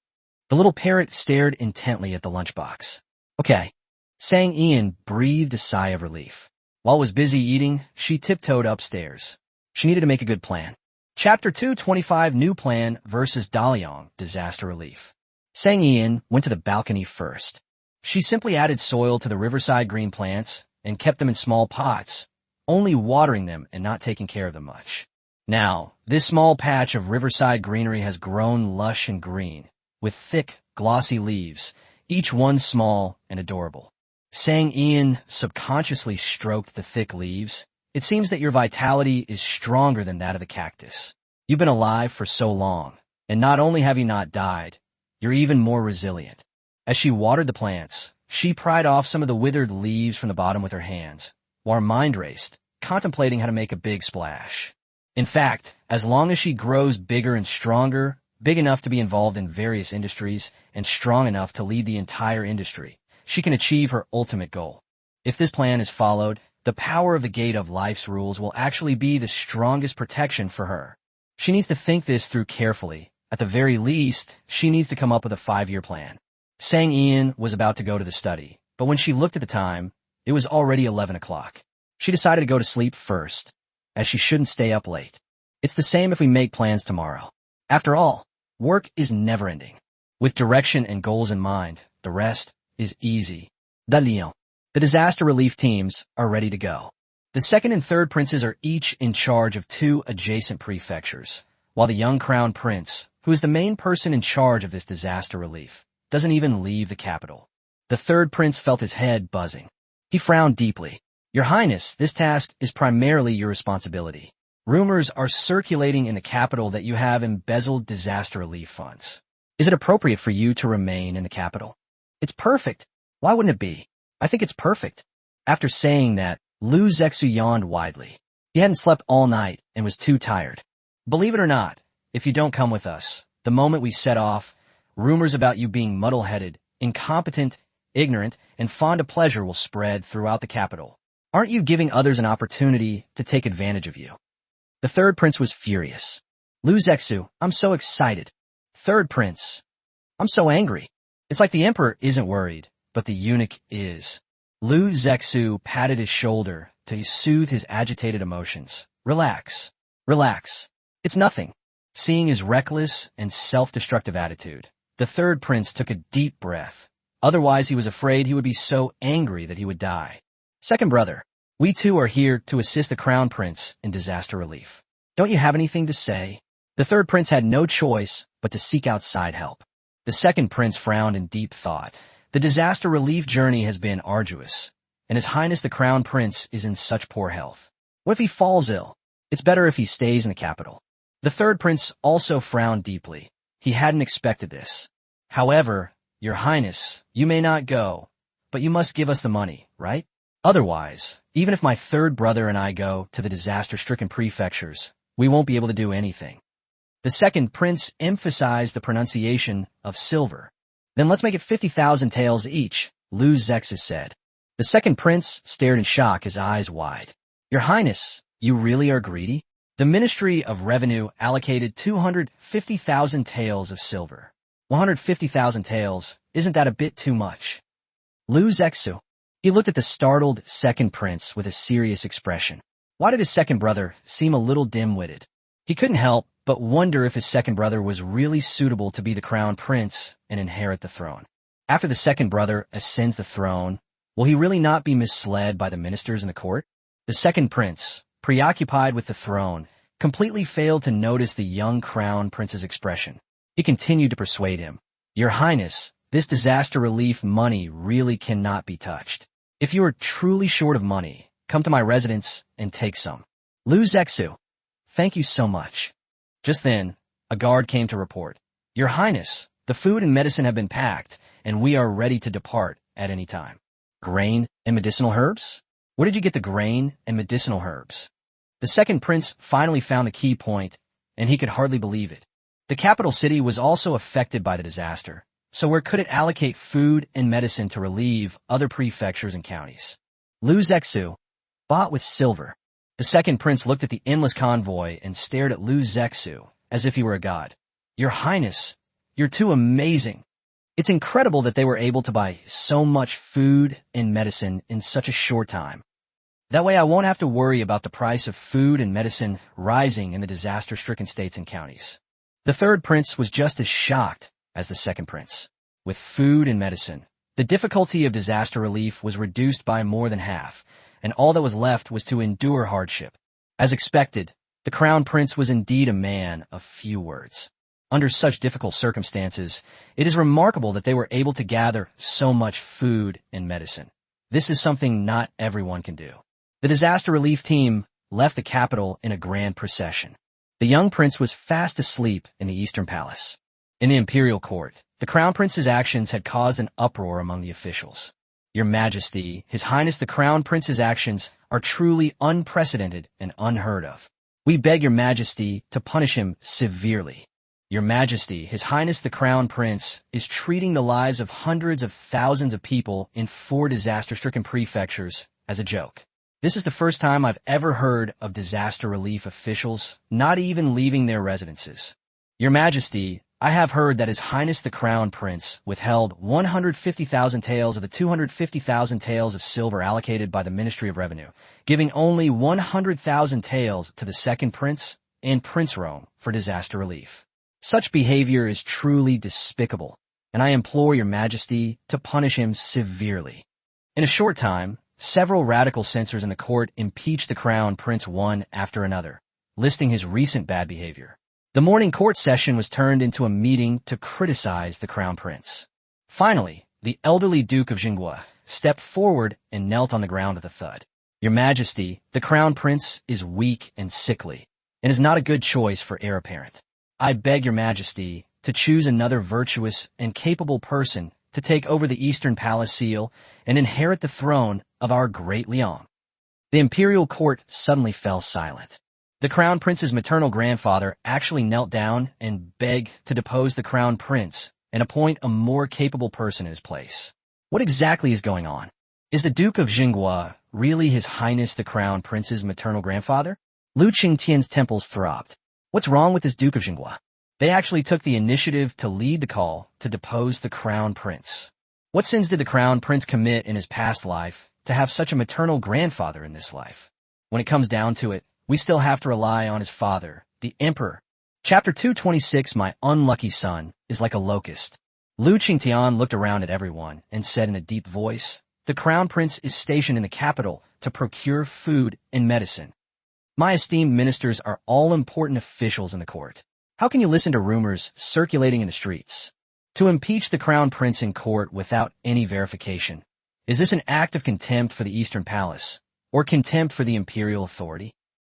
The little parrot stared intently at the lunchbox. "Okay." Sang Ian breathed a sigh of relief. While was busy eating, she tiptoed upstairs. She needed to make a good plan. Chapter 225 New Plan versus Daliang Disaster Relief. Sang Ian went to the balcony first. She simply added soil to the riverside green plants and kept them in small pots, only watering them and not taking care of them much. Now, this small patch of riverside greenery has grown lush and green, with thick, glossy leaves, each one small and adorable. Sang Ian subconsciously stroked the thick leaves. "It seems that your vitality is stronger than that of the cactus. You've been alive for so long, and not only have you not died, you're even more resilient." As she watered the plants, she pried off some of the withered leaves from the bottom with her hands, while her mind raced, contemplating how to make a big splash. In fact, as long as she grows bigger and stronger, big enough to be involved in various industries, and strong enough to lead the entire industry, she can achieve her ultimate goal. If this plan is followed, the power of the gate of life's rules will actually be the strongest protection for her. She needs to think this through carefully. At the very least, she needs to come up with a 5-year plan. Sang Ian was about to go to the study, but when she looked at the time, it was already 11 o'clock. She decided to go to sleep first, as she shouldn't stay up late. It's the same if we make plans tomorrow. After all, work is never-ending. With direction and goals in mind, the rest is easy. Daliang. The disaster relief teams are ready to go. The second and third princes are each in charge of 2 adjacent prefectures, while the young crown prince, who is the main person in charge of this disaster relief, doesn't even leave the capital. The third prince felt his head buzzing. He frowned deeply. "Your Highness, this task is primarily your responsibility. Rumors are circulating in the capital that you have embezzled disaster relief funds. Is it appropriate for you to remain in the capital?" "It's perfect. Why wouldn't it be? I think it's perfect." After saying that, Lu Zexu yawned widely. He hadn't slept all night and was too tired. "Believe it or not, if you don't come with us, the moment we set off, rumors about you being muddle-headed, incompetent, ignorant, and fond of pleasure will spread throughout the capital. Aren't you giving others an opportunity to take advantage of you?" The third prince was furious. "Lu Zexu, I'm so excited." Third prince, "I'm so angry." It's like the emperor isn't worried, but the eunuch is. Lu Zexu patted his shoulder to soothe his agitated emotions. Relax. Relax. It's nothing." Seeing his reckless and self-destructive attitude, the third prince took a deep breath. Otherwise, he was afraid he would be so angry that he would die. "Second brother, we too are here to assist the crown prince in disaster relief. Don't you have anything to say?" The third prince had no choice but to seek outside help. The second prince frowned in deep thought. The disaster relief journey has been arduous, and His Highness the Crown Prince is in such poor health. What if he falls ill? It's better if he stays in the capital. The third prince also frowned deeply. He hadn't expected this. However, Your Highness, you may not go, but you must give us the money, right? Otherwise, even if my third brother and I go to the disaster-stricken prefectures, we won't be able to do anything. The second prince emphasized the pronunciation of silver. Then let's make it 50,000 taels each, Lu Zexus said. The second prince stared in shock, his eyes wide. Your Highness, you really are greedy? The Ministry of Revenue allocated 250,000 taels of silver. 150,000 taels, isn't that a bit too much? Lu Zexu. He looked at the startled second prince with a serious expression. Why did his second brother seem a little dim-witted? He couldn't help but wonder if his second brother was really suitable to be the crown prince and inherit the throne. After the second brother ascends the throne, will he really not be misled by the ministers in the court? The second prince, preoccupied with the throne, completely failed to notice the young crown prince's expression. He continued to persuade him. Your Highness, this disaster relief money really cannot be touched. If you are truly short of money, come to my residence and take some. Lu Zexu. Thank you so much. Just then, a guard came to report. Your Highness, the food and medicine have been packed, and we are ready to depart at any time. Grain and medicinal herbs? Where did you get the grain and medicinal herbs? The second prince finally found the key point, and he could hardly believe it. The capital city was also affected by the disaster, so where could it allocate food and medicine to relieve other prefectures and counties? Lu Zexu, bought with silver. The second prince looked at the endless convoy and stared at Lu Zexu as if he were a god. Your Highness, you're too amazing. It's incredible that they were able to buy so much food and medicine in such a short time. That way I won't have to worry about the price of food and medicine rising in the disaster-stricken states and counties. The third prince was just as shocked as the second prince. With food and medicine, the difficulty of disaster relief was reduced by more than half, and all that was left was to endure hardship. As expected, the crown prince was indeed a man of few words. Under such difficult circumstances, it is remarkable that they were able to gather so much food and medicine. This is something not everyone can do. The disaster relief team left the capital in a grand procession. The young prince was fast asleep in the Eastern Palace. In the imperial court, the crown prince's actions had caused an uproar among the officials. Your Majesty, His Highness the Crown Prince's actions are truly unprecedented and unheard of. We beg Your Majesty to punish him severely. Your Majesty, His Highness the Crown Prince is treating the lives of hundreds of thousands of people in 4 disaster-stricken prefectures as a joke. This is the first time I've ever heard of disaster relief officials not even leaving their residences. Your Majesty, I have heard that His Highness the Crown Prince withheld 150,000 taels of the 250,000 taels of silver allocated by the Ministry of Revenue, giving only 100,000 taels to the second prince and Prince Rome for disaster relief. Such behavior is truly despicable, and I implore Your Majesty to punish him severely. In a short time, several radical censors in the court impeached the crown prince one after another, listing his recent bad behavior. The morning court session was turned into a meeting to criticize the crown prince. Finally, the elderly Duke of Jinghua stepped forward and knelt on the ground with a thud. Your Majesty, the crown prince is weak and sickly, and is not a good choice for heir apparent. I beg Your Majesty to choose another virtuous and capable person to take over the Eastern Palace seal and inherit the throne of our great Liang. The imperial court suddenly fell silent. The crown prince's maternal grandfather actually knelt down and begged to depose the crown prince and appoint a more capable person in his place. What exactly is going on? Is the Duke of Jinghua really His Highness the Crown Prince's maternal grandfather? Lu Qingtian's temples throbbed. What's wrong with this Duke of Jinghua? They actually took the initiative to lead the call to depose the crown prince. What sins did the crown prince commit in his past life to have such a maternal grandfather in this life? When it comes down to it, we still have to rely on his father, the emperor. Chapter 226, My Unlucky Son, is like a locust. Lu Qingtian looked around at everyone and said in a deep voice, the crown prince is stationed in the capital to procure food and medicine. My esteemed ministers are all important officials in the court. How can you listen to rumors circulating in the streets? To impeach the crown prince in court without any verification. Is this an act of contempt for the Eastern Palace, or contempt for the imperial authority?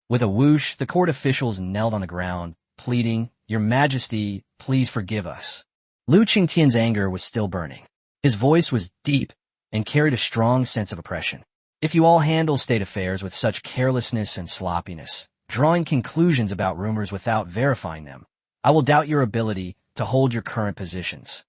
With a whoosh, the court officials knelt on the ground, pleading, "Your Majesty, please forgive us." Lu Qingtian's anger was still burning. His voice was deep and carried a strong sense of oppression. If you all handle state affairs with such carelessness and sloppiness, drawing conclusions about rumors without verifying them, I will doubt your ability to hold your current positions.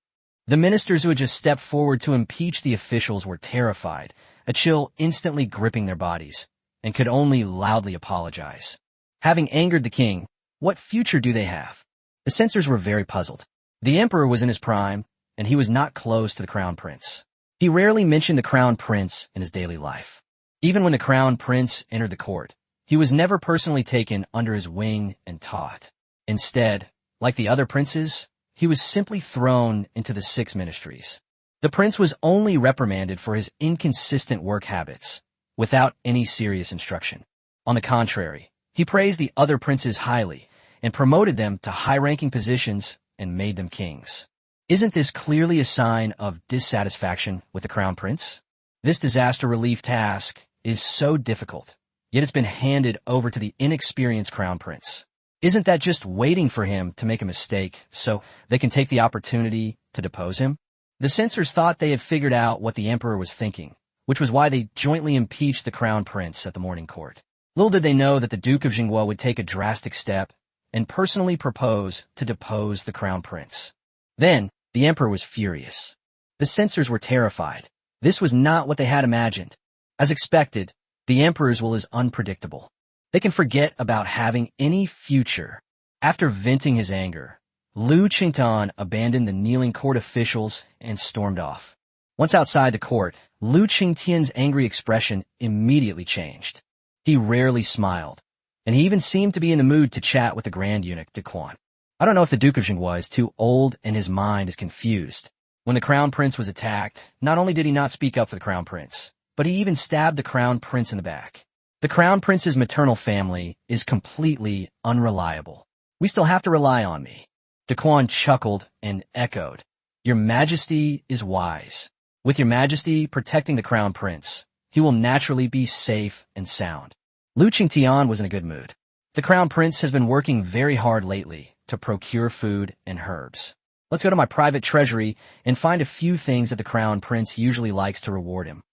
The ministers who had just stepped forward to impeach the officials were terrified, a chill instantly gripping their bodies, and could only loudly apologize. Having angered the king, what future do they have? The censors were very puzzled. The emperor was in his prime, and he was not close to the crown prince. He rarely mentioned the crown prince in his daily life. Even when the crown prince entered the court, he was never personally taken under his wing and taught. Instead, like the other princes, he was simply thrown into the 6 ministries. The prince was only reprimanded for his inconsistent work habits, without any serious instruction. On the contrary, he praised the other princes highly and promoted them to high-ranking positions and made them kings. Isn't this clearly a sign of dissatisfaction with the crown prince? This disaster relief task is so difficult, yet it's been handed over to the inexperienced crown prince. Isn't that just waiting for him to make a mistake so they can take the opportunity to depose him? The censors thought they had figured out what the emperor was thinking, which was why they jointly impeached the crown prince at the morning court. Little did they know that the Duke of Jinghua would take a drastic step and personally propose to depose the crown prince. Then, the emperor was furious. The censors were terrified. This was not what they had imagined. As expected, the emperor's will is unpredictable. They can forget about having any future. After venting his anger, Lu Qingtian abandoned the kneeling court officials and stormed off. Once outside the court, Lu Qingtian's angry expression immediately changed. He rarely smiled, and he even seemed to be in the mood to chat with the Grand Eunuch Dequan. I don't know if the Duke of Jinghua is too old and his mind is confused. When the crown prince was attacked, not only did he not speak up for the crown prince, but he even stabbed the crown prince in the back. The crown prince's maternal family is completely unreliable. We still have to rely on me. Dequan chuckled and echoed, "Your Majesty is wise. With your Majesty protecting the crown prince, he will naturally be safe and sound." Lu Qingtian was in a good mood. The crown prince has been working very hard lately to procure food and herbs. Let's go to my private treasury and find a few things that the crown prince usually likes to reward him.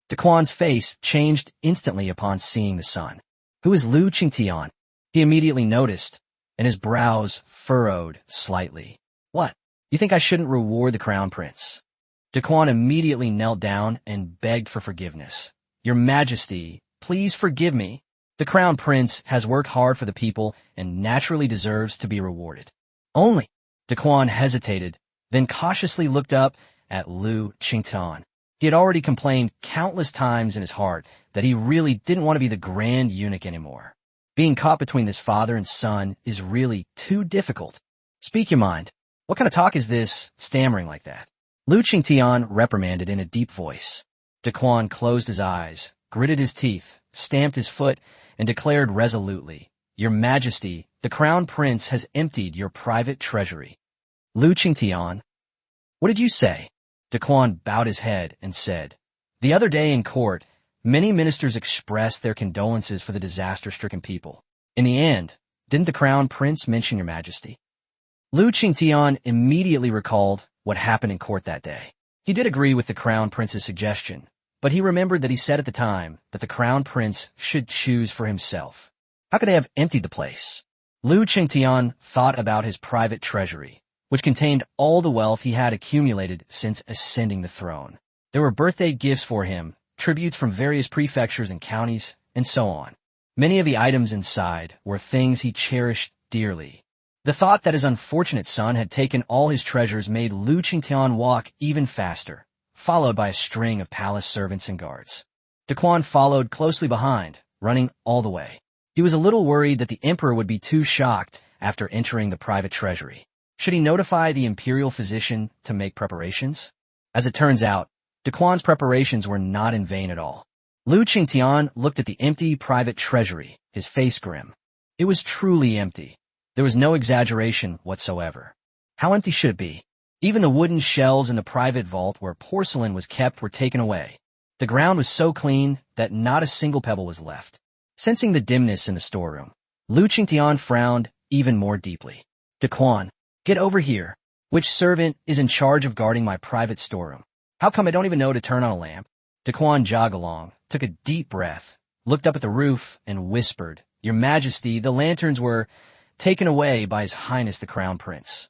Dequan's face changed instantly upon seeing the son. Who is Lu Qingtian? He immediately noticed, and his brows furrowed slightly. What? You think I shouldn't reward the crown prince? Dequan immediately knelt down and begged for forgiveness. "Your Majesty, please forgive me. The crown prince has worked hard for the people and naturally deserves to be rewarded." Only. Dequan hesitated, then cautiously looked up at Lu Qingtian. He had already complained countless times in his heart that he really didn't want to be the Grand Eunuch anymore. Being caught between this father and son is really too difficult. Speak your mind. What kind of talk is this, stammering like that? Lu Qingtian reprimanded in a deep voice. Dequan closed his eyes, gritted his teeth, stamped his foot, and declared resolutely, "Your Majesty, the crown prince has emptied your private treasury." Lu Qingtian, "What did you say?" Dequan bowed his head and said, "The other day in court, many ministers expressed their condolences for the disaster-stricken people. In the end, didn't the crown prince mention your Majesty?" Lu Qingtian immediately recalled what happened in court that day. He did agree with the crown prince's suggestion, but he remembered that he said at the time that the crown prince should choose for himself. How could they have emptied the place? Lu Qingtian thought about his private treasury, which contained all the wealth he had accumulated since ascending the throne. There were birthday gifts for him, tributes from various prefectures and counties, and so on. Many of the items inside were things he cherished dearly. The thought that his unfortunate son had taken all his treasures made Lu Qingtian walk even faster, followed by a string of palace servants and guards. Dequan followed closely behind, running all the way. He was a little worried that the emperor would be too shocked after entering the private treasury. Should he notify the imperial physician to make preparations? As it turns out, Dequan's preparations were not in vain at all. Lu Qingtian looked at the empty private treasury, his face grim. It was truly empty. There was no exaggeration whatsoever. How empty should it be? Even the wooden shelves in the private vault where porcelain was kept were taken away. The ground was so clean that not a single pebble was left. Sensing the dimness in the storeroom, Lu Qingtian frowned even more deeply. Daquan, get over here. Which servant is in charge of guarding my private storeroom? How come I don't even know to turn on a lamp? Daquan jogged along, took a deep breath, looked up at the roof, and whispered, Your Majesty, the lanterns were taken away by His Highness the Crown Prince.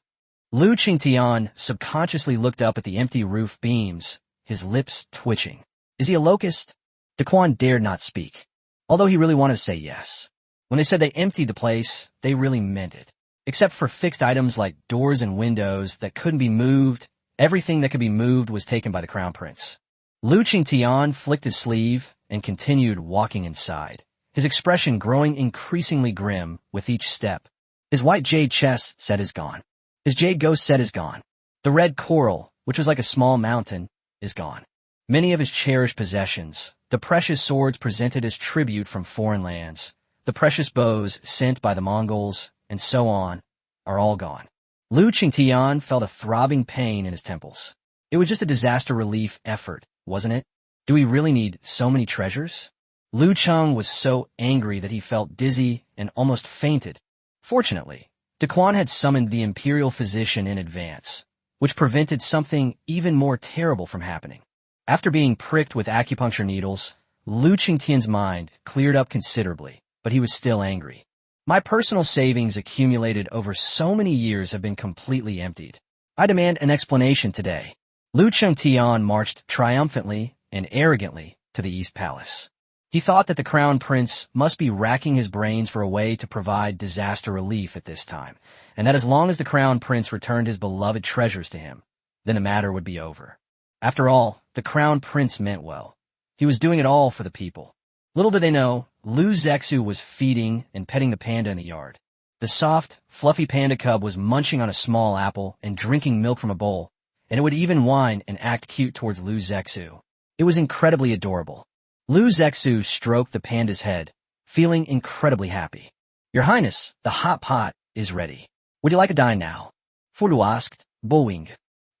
Lu Qingtian subconsciously looked up at the empty roof beams, his lips twitching. Is he a locust? Daquan dared not speak, although he really wanted to say yes. When they said they emptied the place, they really meant it. Except for fixed items like doors and windows that couldn't be moved, everything that could be moved was taken by the Crown Prince. Lu Qingtian flicked his sleeve and continued walking inside, his expression growing increasingly grim with each step. His white jade chest set is gone. His jade ghost set is gone. The red coral, which was like a small mountain, is gone. Many of his cherished possessions, the precious swords presented as tribute from foreign lands, the precious bows sent by the Mongols, and so on, are all gone. Lu Qingtian felt a throbbing pain in his temples. It was just a disaster relief effort, wasn't it? Do we really need so many treasures? Lu Cheng was so angry that he felt dizzy and almost fainted. Fortunately, Daquan had summoned the imperial physician in advance, which prevented something even more terrible from happening. After being pricked with acupuncture needles, Lu Qingtian's mind cleared up considerably, but he was still angry. My personal savings accumulated over so many years have been completely emptied. I demand an explanation today. Lu Qingtian marched triumphantly and arrogantly to the East Palace. He thought that the Crown Prince must be racking his brains for a way to provide disaster relief at this time, and that as long as the Crown Prince returned his beloved treasures to him, then the matter would be over. After all, the Crown Prince meant well. He was doing it all for the people. Little did they know, Lu Zexu was feeding and petting the panda in the yard. The soft, fluffy panda cub was munching on a small apple and drinking milk from a bowl, and it would even whine and act cute towards Lu Zexu. It was incredibly adorable. Lu Zexu stroked the panda's head, feeling incredibly happy. Your Highness, the hot pot is ready. Would you like a dine now? Fulu asked, bowing.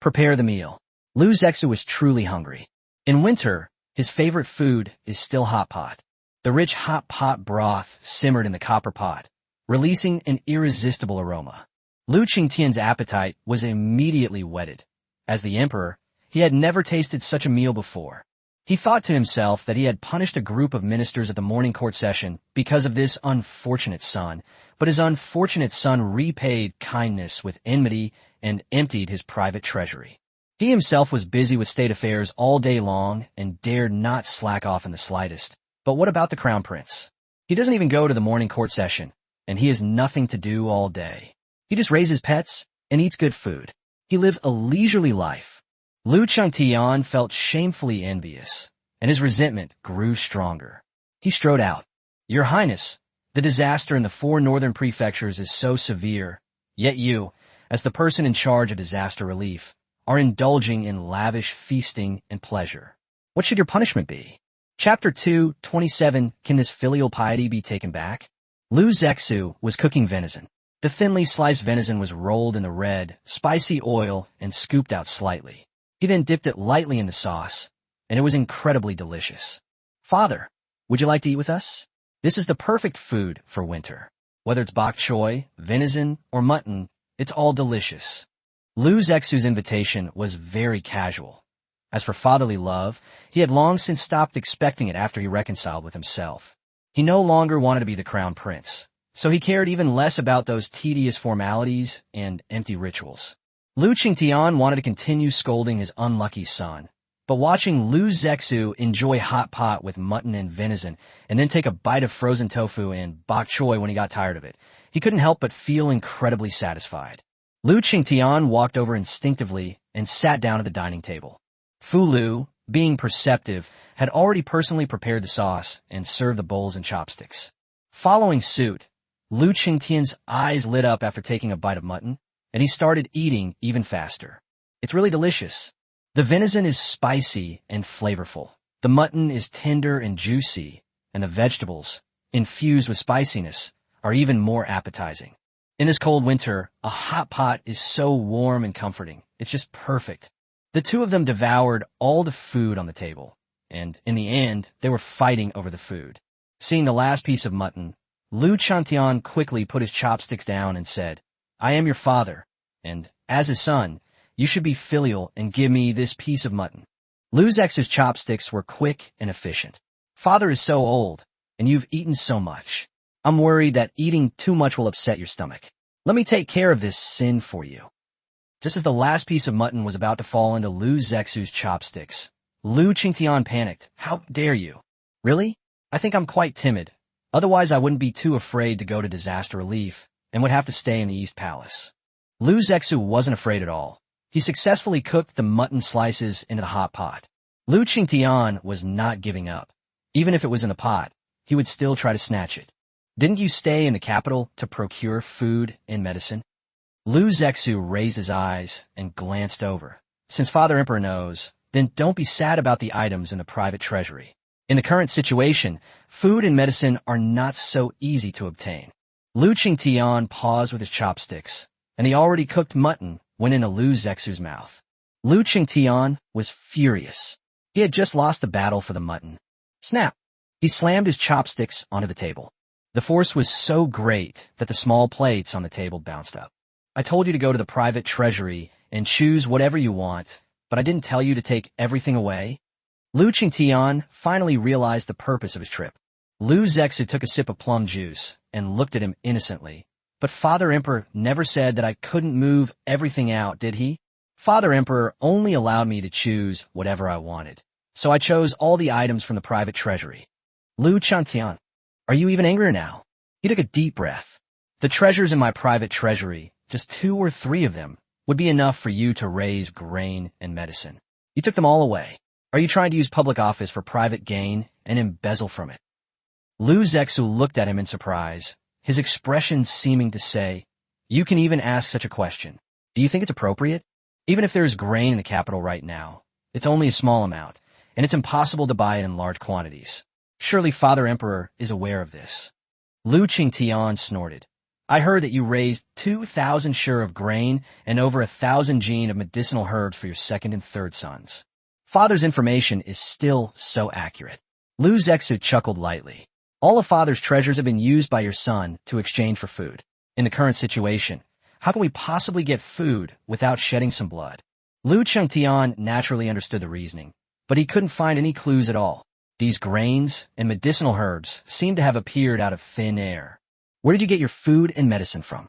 Prepare the meal. Lu Zexu was truly hungry. In winter, his favorite food is still hot pot. The rich hot pot broth simmered in the copper pot, releasing an irresistible aroma. Lu Qingtian's appetite was immediately whetted. As the emperor, he had never tasted such a meal before. He thought to himself that he had punished a group of ministers at the morning court session because of this unfortunate son, but his unfortunate son repaid kindness with enmity and emptied his private treasury. He himself was busy with state affairs all day long and dared not slack off in the slightest. But what about the Crown Prince? He doesn't even go to the morning court session, and he has nothing to do all day. He just raises pets and eats good food. He lives a leisurely life. Lu Qingtian felt shamefully envious, and his resentment grew stronger. He strode out. Your Highness, the disaster in the 4 northern prefectures is so severe, yet you, as the person in charge of disaster relief, are indulging in lavish feasting and pleasure. What should your punishment be? Chapter 2:27, Can this filial piety be taken back? Lu Zexu was cooking venison. The thinly sliced venison was rolled in the red, spicy oil and scooped out slightly. He then dipped it lightly in the sauce, and it was incredibly delicious. Father, would you like to eat with us? This is the perfect food for winter. Whether it's bok choy, venison, or mutton, it's all delicious. Lu Zexu's invitation was very casual. As for fatherly love, he had long since stopped expecting it after he reconciled with himself. He no longer wanted to be the Crown Prince, so he cared even less about those tedious formalities and empty rituals. Lu Qingtian wanted to continue scolding his unlucky son, but watching Lu Zexu enjoy hot pot with mutton and venison and then take a bite of frozen tofu and bok choy when he got tired of it, he couldn't help but feel incredibly satisfied. Lu Qingtian walked over instinctively and sat down at the dining table. Fu Lu, being perceptive, had already personally prepared the sauce and served the bowls and chopsticks. Following suit, Lu Qingtian's eyes lit up after taking a bite of mutton, and he started eating even faster. It's really delicious. The venison is spicy and flavorful. The mutton is tender and juicy, and the vegetables, infused with spiciness, are even more appetizing. In this cold winter, a hot pot is so warm and comforting. It's just perfect. The two of them devoured all the food on the table, and in the end, they were fighting over the food. Seeing the last piece of mutton, Lu Changtian quickly put his chopsticks down and said, "I am your father, and as his son, you should be filial and give me this piece of mutton." Lu Zex's chopsticks were quick and efficient. "Father is so old, and you've eaten so much. I'm worried that eating too much will upset your stomach. Let me take care of this sin for you." Just as the last piece of mutton was about to fall into Lu Zexu's chopsticks, Lu Qingtian panicked. "How dare you?" "Really? I think I'm quite timid. Otherwise I wouldn't be too afraid to go to disaster relief and would have to stay in the East Palace." Lu Zexu wasn't afraid at all. He successfully cooked the mutton slices into the hot pot. Lu Qingtian was not giving up. Even if it was in the pot, he would still try to snatch it. "Didn't you stay in the capital to procure food and medicine?" Lu Zexu raised his eyes and glanced over. "Since Father Emperor knows, then don't be sad about the items in the private treasury. In the current situation, food and medicine are not so easy to obtain." Lu Qingtian paused with his chopsticks, and the already cooked mutton went into Lu Zexu's mouth. Lu Qingtian was furious. He had just lost the battle for the mutton. Snap! He slammed his chopsticks onto the table. The force was so great that the small plates on the table bounced up. "I told you to go to the private treasury and choose whatever you want, but I didn't tell you to take everything away?" Lu Qingtian finally realized the purpose of his trip. Lu Zexu took a sip of plum juice and looked at him innocently. "But Father Emperor never said that I couldn't move everything out, did he? Father Emperor only allowed me to choose whatever I wanted. So I chose all the items from the private treasury." "Lu Changtian, are you even angrier now?" He took a deep breath. "The treasures in my private treasury, just 2 or 3 of them, would be enough for you to raise grain and medicine. You took them all away. Are you trying to use public office for private gain and embezzle from it?" Lu Zexu looked at him in surprise, his expression seeming to say, "You can even ask such a question. Do you think it's appropriate? Even if there is grain in the capital right now, it's only a small amount, and it's impossible to buy it in large quantities. Surely Father Emperor is aware of this." Lu Qingtian snorted. "I heard that you raised 2,000 shur of grain and over 1,000 jin of medicinal herbs for your second and third sons. Father's information is still so accurate." Lu Zexu chuckled lightly. "All of Father's treasures have been used by your son to exchange for food. In the current situation, how can we possibly get food without shedding some blood?" Lu Chengtian naturally understood the reasoning, but he couldn't find any clues at all. These grains and medicinal herbs seemed to have appeared out of thin air. "Where did you get your food and medicine from?"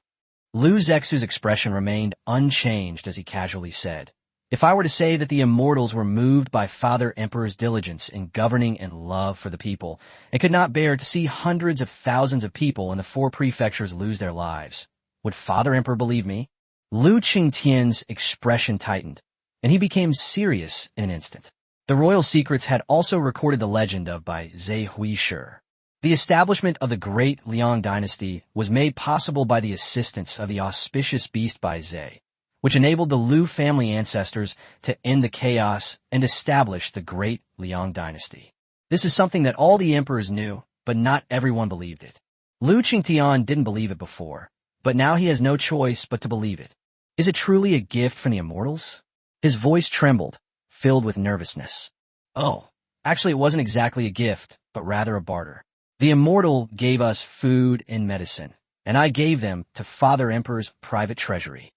Lu Zexu's expression remained unchanged as he casually said, "If I were to say that the immortals were moved by Father Emperor's diligence in governing and love for the people, and could not bear to see hundreds of thousands of people in the 4 prefectures lose their lives, would Father Emperor believe me?" Lu Qingtian's expression tightened, and he became serious in an instant. The royal secrets had also recorded the legend of by Zhe Huishur. The establishment of the great Liang dynasty was made possible by the assistance of the auspicious beast by Zhe, which enabled the Lu family ancestors to end the chaos and establish the great Liang dynasty. This is something that all the emperors knew, but not everyone believed it. Lu Qingtian didn't believe it before, but now he has no choice but to believe it. Is it truly a gift from the immortals? His voice trembled, filled with nervousness. "Oh, actually it wasn't exactly a gift, but rather a barter. The immortal gave us food and medicine, and I gave them to Father Emperor's private treasury."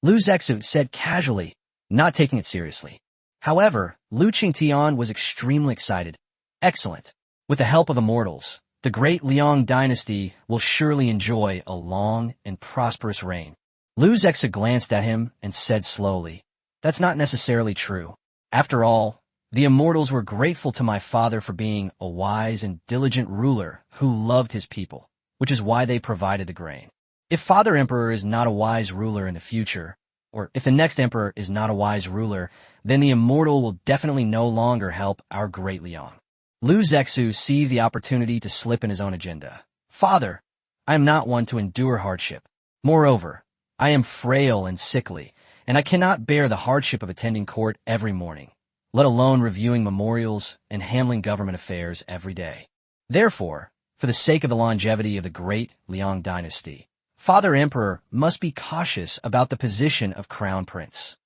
Lu Zexu said casually, not taking it seriously. However, Lu Qingtian was extremely excited. "Excellent. With the help of immortals, the great Liang dynasty will surely enjoy a long and prosperous reign." Lu Zexu glanced at him and said slowly, "That's not necessarily true. After all, the immortals were grateful to my father for being a wise and diligent ruler who loved his people, which is why they provided the grain. If Father Emperor is not a wise ruler in the future, or if the next emperor is not a wise ruler, then the immortal will definitely no longer help our great Liang." Lu Zexu seized the opportunity to slip in his own agenda. "Father, I am not one to endure hardship. Moreover, I am frail and sickly, and I cannot bear the hardship of attending court every morning, let alone reviewing memorials and handling government affairs every day. Therefore, for the sake of the longevity of the great Liang dynasty, Father Emperor must be cautious about the position of Crown Prince.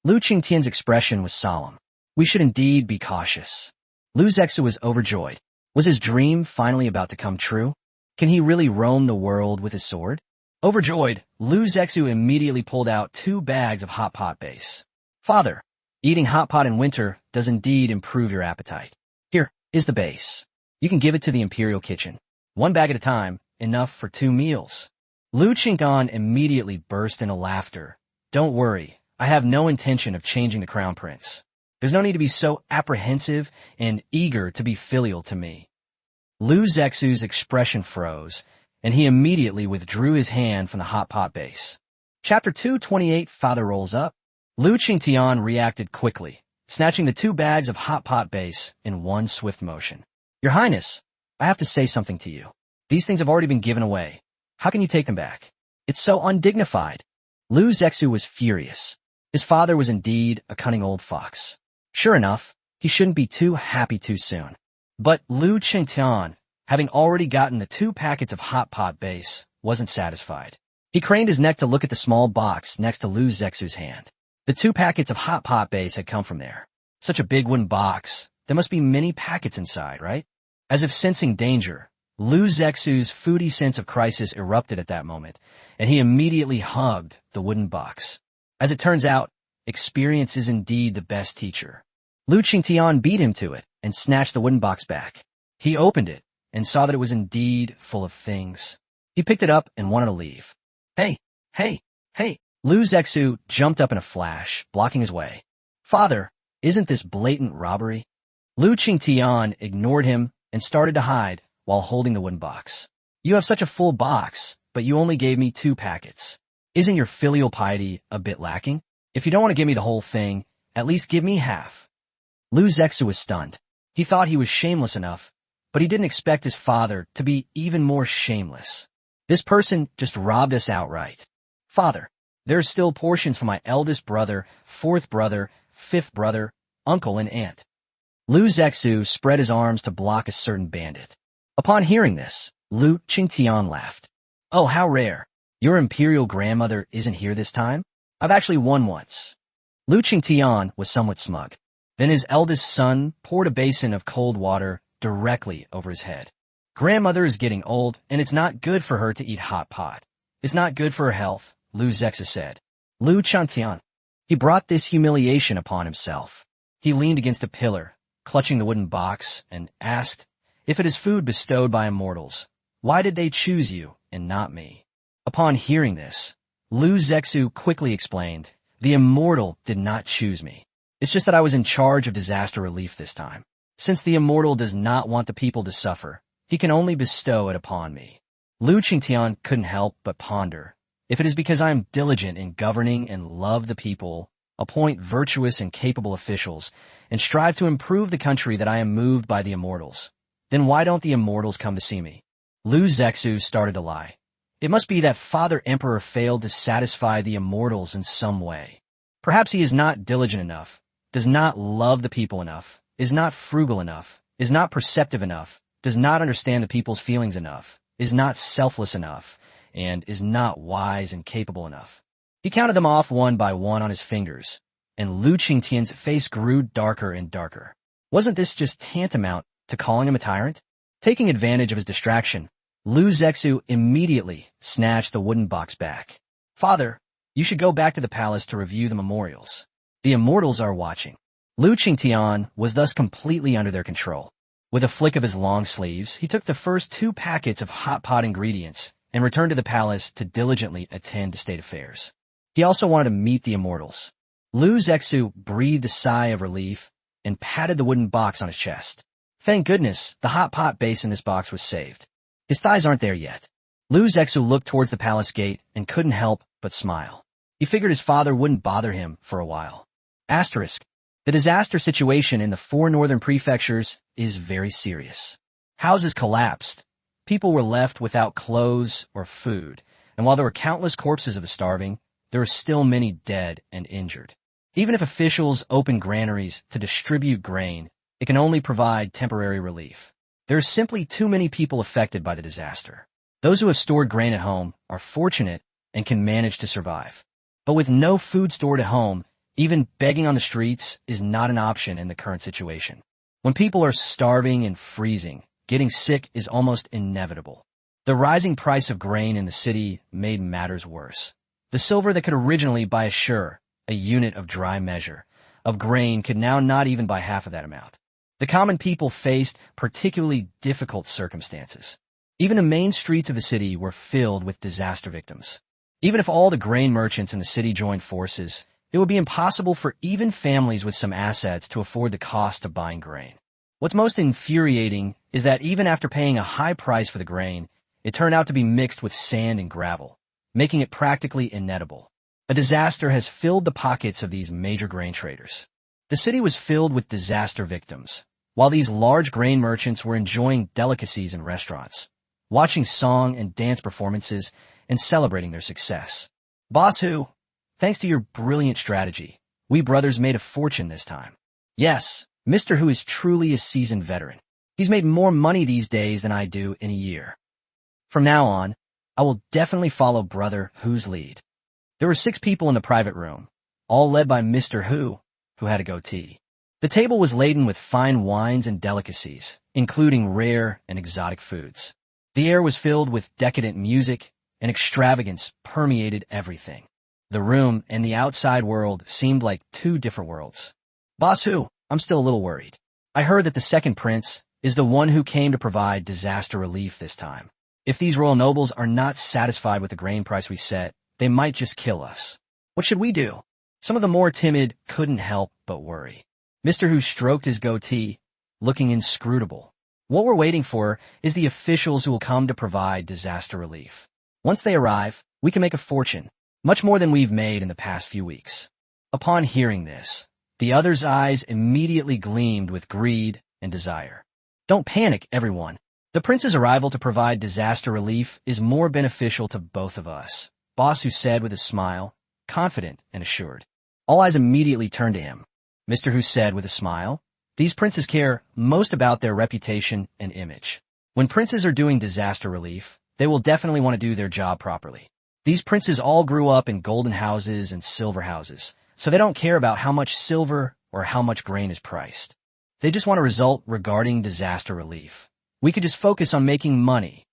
Lu Qingtian's expression was solemn. We should indeed be cautious. Lu Zexu was overjoyed. Was his dream finally about to come true? Can he really roam the world with his sword? Overjoyed, Lu Zexu immediately pulled out 2 bags of hot pot base. Father, eating hot pot in winter does indeed improve your appetite. Here is the base. You can give it to the imperial kitchen. 1 bag at a time, enough for 2 meals. Lu Qingtian immediately burst into laughter. Don't worry, I have no intention of changing the crown prince. There's no need to be so apprehensive and eager to be filial to me. Lu Zexu's expression froze, and he immediately withdrew his hand from the hot pot base. Chapter 228, Father Rolls Up. Lu Qingtian reacted quickly, snatching the 2 bags of hot pot base in one swift motion. Your Highness, I have to say something to you. These things have already been given away. How can you take them back? It's so undignified. Lu Zexu was furious. His father was indeed a cunning old fox. Sure enough, he shouldn't be too happy too soon. But Lu Qingtian, having already gotten the 2 packets of hot pot base, wasn't satisfied. He craned his neck to look at the small box next to Lu Zexu's hand. The 2 packets of hot pot base had come from there. Such a big wooden box, there must be many packets inside, right? As if sensing danger, Lu Zexu's foodie sense of crisis erupted at that moment, and he immediately hugged the wooden box. As it turns out, experience is indeed the best teacher. Lu Qingtian beat him to it and snatched the wooden box back. He opened it and saw that it was indeed full of things. He picked it up and wanted to leave. Hey! Lu Zexu jumped up in a flash, blocking his way. Father, isn't this blatant robbery? Lu Qingtian ignored him and started to hide while holding the wooden box. You have such a full box, but you only gave me 2 packets. Isn't your filial piety a bit lacking? If you don't want to give me the whole thing, at least give me half. Lu Zexu was stunned. He thought he was shameless enough, but he didn't expect his father to be even more shameless. This person just robbed us outright. Father, there are still portions for my eldest brother, 4th brother, 5th brother, uncle, and aunt. Lu Zexu spread his arms to block a certain bandit. Upon hearing this, Lu Qingtian laughed. Oh, how rare. Your imperial grandmother isn't here this time? I've actually won once. Lu Qingtian was somewhat smug. Then his eldest son poured a basin of cold water directly over his head. Grandmother is getting old, and it's not good for her to eat hot pot. It's not good for her health, Lu Zexu said. Lu Qingtian. He brought this humiliation upon himself. He leaned against a pillar, clutching the wooden box, and asked, if it is food bestowed by immortals, why did they choose you and not me? Upon hearing this, Lu Zexu quickly explained, the immortal did not choose me. It's just that I was in charge of disaster relief this time. Since the immortal does not want the people to suffer, he can only bestow it upon me. Lu Qingtian couldn't help but ponder. If it is because I am diligent in governing and love the people, appoint virtuous and capable officials, and strive to improve the country that I am moved by the immortals, then why don't the immortals come to see me? Lu Zexu started to lie. It must be that Father Emperor failed to satisfy the immortals in some way. Perhaps he is not diligent enough, does not love the people enough, is not frugal enough, is not perceptive enough, does not understand the people's feelings enough, is not selfless enough, and is not wise and capable enough. He counted them off one by one on his fingers, and Lu Qingtian's face grew darker and darker. Wasn't this just tantamount to calling him a tyrant? Taking advantage of his distraction, Lu Zexu immediately snatched the wooden box back. Father, you should go back to the palace to review the memorials. The immortals are watching. Lu Qingtian was thus completely under their control. With a flick of his long sleeves, he took the first 2 packets of hot pot ingredients and returned to the palace to diligently attend to state affairs. He also wanted to meet the immortals. Lu Zexu breathed a sigh of relief and patted the wooden box on his chest. Thank goodness the hot pot base in this box was saved. His thighs aren't there yet. Lu Zexu looked towards the palace gate and couldn't help but smile. He figured his father wouldn't bother him for a while. Asterisk. The disaster situation in the 4 northern prefectures is very serious. Houses collapsed. People were left without clothes or food, and while there were countless corpses of the starving, there are still many dead and injured. Even if officials open granaries to distribute grain, it can only provide temporary relief. There are simply too many people affected by the disaster. Those who have stored grain at home are fortunate and can manage to survive. But with no food stored at home, even begging on the streets is not an option in the current situation. When people are starving and freezing, getting sick is almost inevitable. The rising price of grain in the city made matters worse. The silver that could originally buy a sure, a unit of dry measure, of grain could now not even buy half of that amount. The common people faced particularly difficult circumstances. Even the main streets of the city were filled with disaster victims. Even if all the grain merchants in the city joined forces, it would be impossible for even families with some assets to afford the cost of buying grain. What's most infuriating is that even after paying a high price for the grain, it turned out to be mixed with sand and gravel, making it practically inedible. A disaster has filled the pockets of these major grain traders. The city was filled with disaster victims, while these large grain merchants were enjoying delicacies in restaurants, watching song and dance performances, and celebrating their success. Boss Who, thanks to your brilliant strategy, we brothers made a fortune this time. Yes, Mr. Who is truly a seasoned veteran. He's made more money these days than I do in a year. From now on, I will definitely follow Brother Who's lead. There were 6 people in the private room, all led by Mr. Who had a goatee. The table was laden with fine wines and delicacies, including rare and exotic foods. The air was filled with decadent music, and extravagance permeated everything. The room and the outside world seemed like 2 different worlds. Boss Who, I'm still a little worried. I heard that the second prince is the one who came to provide disaster relief this time. If these royal nobles are not satisfied with the grain price we set, they might just kill us. What should we do? Some of the more timid couldn't help but worry. Mr. Who stroked his goatee, looking inscrutable. What we're waiting for is the officials who will come to provide disaster relief. Once they arrive, we can make a fortune, much more than we've made in the past few weeks. Upon hearing this, the other's eyes immediately gleamed with greed and desire. Don't panic, everyone. The prince's arrival to provide disaster relief is more beneficial to both of us, Boss Who said with a smile, confident and assured. All eyes immediately turned to him. Mr. Who said with a smile, these princes care most about their reputation and image. When princes are doing disaster relief, they will definitely want to do their job properly. These princes all grew up in golden houses and silver houses, so they don't care about how much silver or how much grain is priced. They just want a result regarding disaster relief. We could just focus on making money.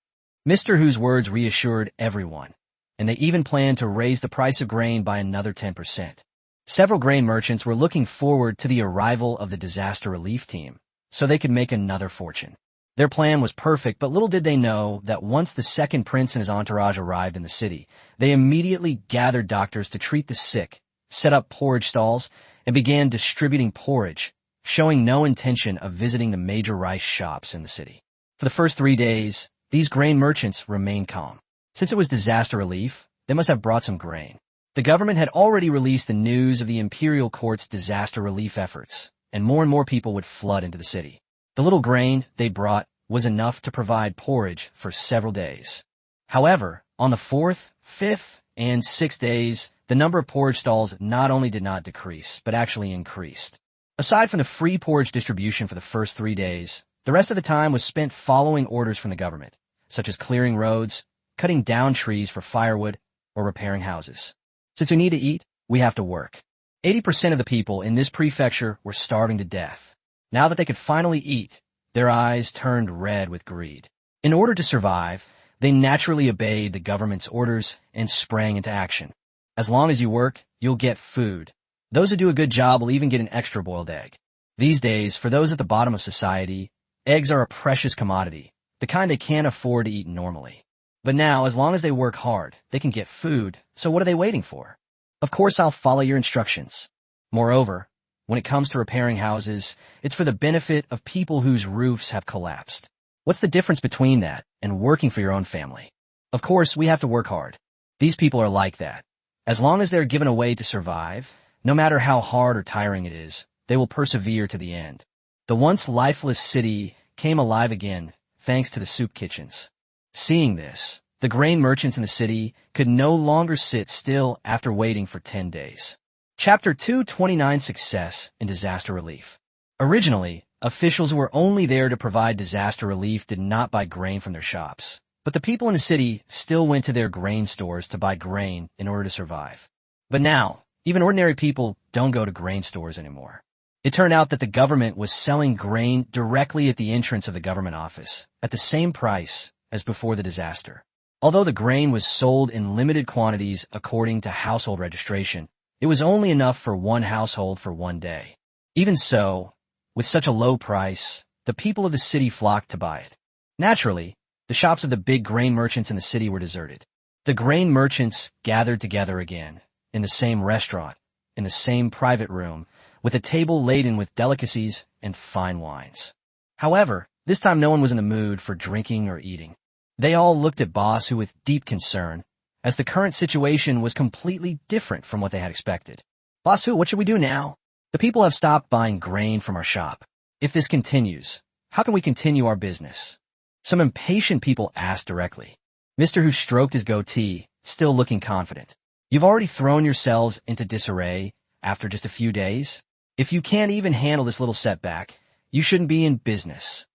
Mr. Who's words reassured everyone, and they even planned to raise the price of grain by another 10%. Several grain merchants were looking forward to the arrival of the disaster relief team, so they could make another fortune. Their plan was perfect, but little did they know that once the second prince and his entourage arrived in the city, they immediately gathered doctors to treat the sick, set up porridge stalls, and began distributing porridge, showing no intention of visiting the major rice shops in the city. For the first 3 days, these grain merchants remained calm. Since it was disaster relief, they must have brought some grain. The government had already released the news of the imperial court's disaster relief efforts, and more people would flood into the city. The little grain they brought was enough to provide porridge for several days. However, on the 4th, 5th, and 6th days, the number of porridge stalls not only did not decrease, but actually increased. Aside from the free porridge distribution for the first 3 days, the rest of the time was spent following orders from the government, such as clearing roads, cutting down trees for firewood, or repairing houses. Since we need to eat, we have to work. 80% of the people in this prefecture were starving to death. Now that they could finally eat, their eyes turned red with greed. In order to survive, they naturally obeyed the government's orders and sprang into action. As long as you work, you'll get food. Those who do a good job will even get an extra boiled egg. These days, for those at the bottom of society, eggs are a precious commodity, the kind they can't afford to eat normally. But now, as long as they work hard, they can get food, so what are they waiting for? Of course I'll follow your instructions. Moreover, when it comes to repairing houses, it's for the benefit of people whose roofs have collapsed. What's the difference between that and working for your own family? Of course, we have to work hard. These people are like that. As long as they're given a way to survive, no matter how hard or tiring it is, they will persevere to the end. The once lifeless city came alive again, thanks to the soup kitchens. Seeing this, the grain merchants in the city could no longer sit still after waiting for 10 days. Chapter 229: Success in Disaster Relief. Originally, officials who were only there to provide disaster relief did not buy grain from their shops. But the people in the city still went to their grain stores to buy grain in order to survive. But now, even ordinary people don't go to grain stores anymore. It turned out that the government was selling grain directly at the entrance of the government office at the same price as before the disaster. Although the grain was sold in limited quantities according to household registration, it was only enough for one household for one day. Even so, with such a low price, the people of the city flocked to buy it. Naturally, the shops of the big grain merchants in the city were deserted. The grain merchants gathered together again, in the same restaurant, in the same private room, with a table laden with delicacies and fine wines. However, this time no one was in the mood for drinking or eating. They all looked at Bossu with deep concern, as the current situation was completely different from what they had expected. Bossu, what should we do now? The people have stopped buying grain from our shop. If this continues, how can we continue our business? Some impatient people asked directly. Mr. Who stroked his goatee, still looking confident. You've already thrown yourselves into disarray after just a few days? If you can't even handle this little setback, you shouldn't be in business.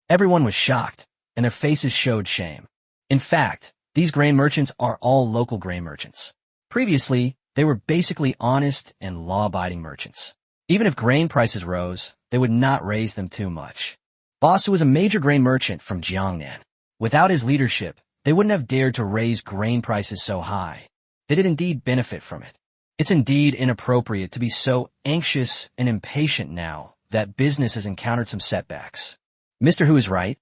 Everyone was shocked, and their faces showed shame. In fact, these grain merchants are all local grain merchants. Previously, they were basically honest and law-abiding merchants. Even if grain prices rose, they would not raise them too much. Bossu was a major grain merchant from Jiangnan. Without his leadership, they wouldn't have dared to raise grain prices so high. They did indeed benefit from it. It's indeed inappropriate to be so anxious and impatient now that business has encountered some setbacks. Mr. Hu is right.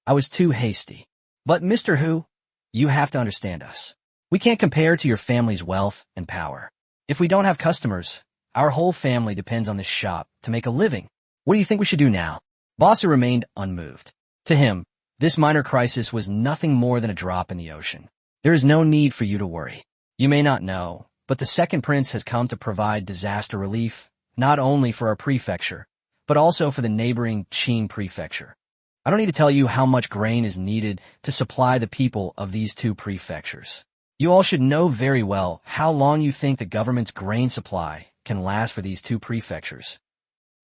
I was too hasty. But Mr. Hu, you have to understand us. We can't compare to your family's wealth and power. If we don't have customers, our whole family depends on this shop to make a living. What do you think we should do now? Bossu remained unmoved. To him, this minor crisis was nothing more than a drop in the ocean. There is no need for you to worry. You may not know, but the second prince has come to provide disaster relief, not only for our prefecture, but also for the neighboring Qin prefecture. I don't need to tell you how much grain is needed to supply the people of these two prefectures. You all should know very well how long you think the government's grain supply can last for these two prefectures.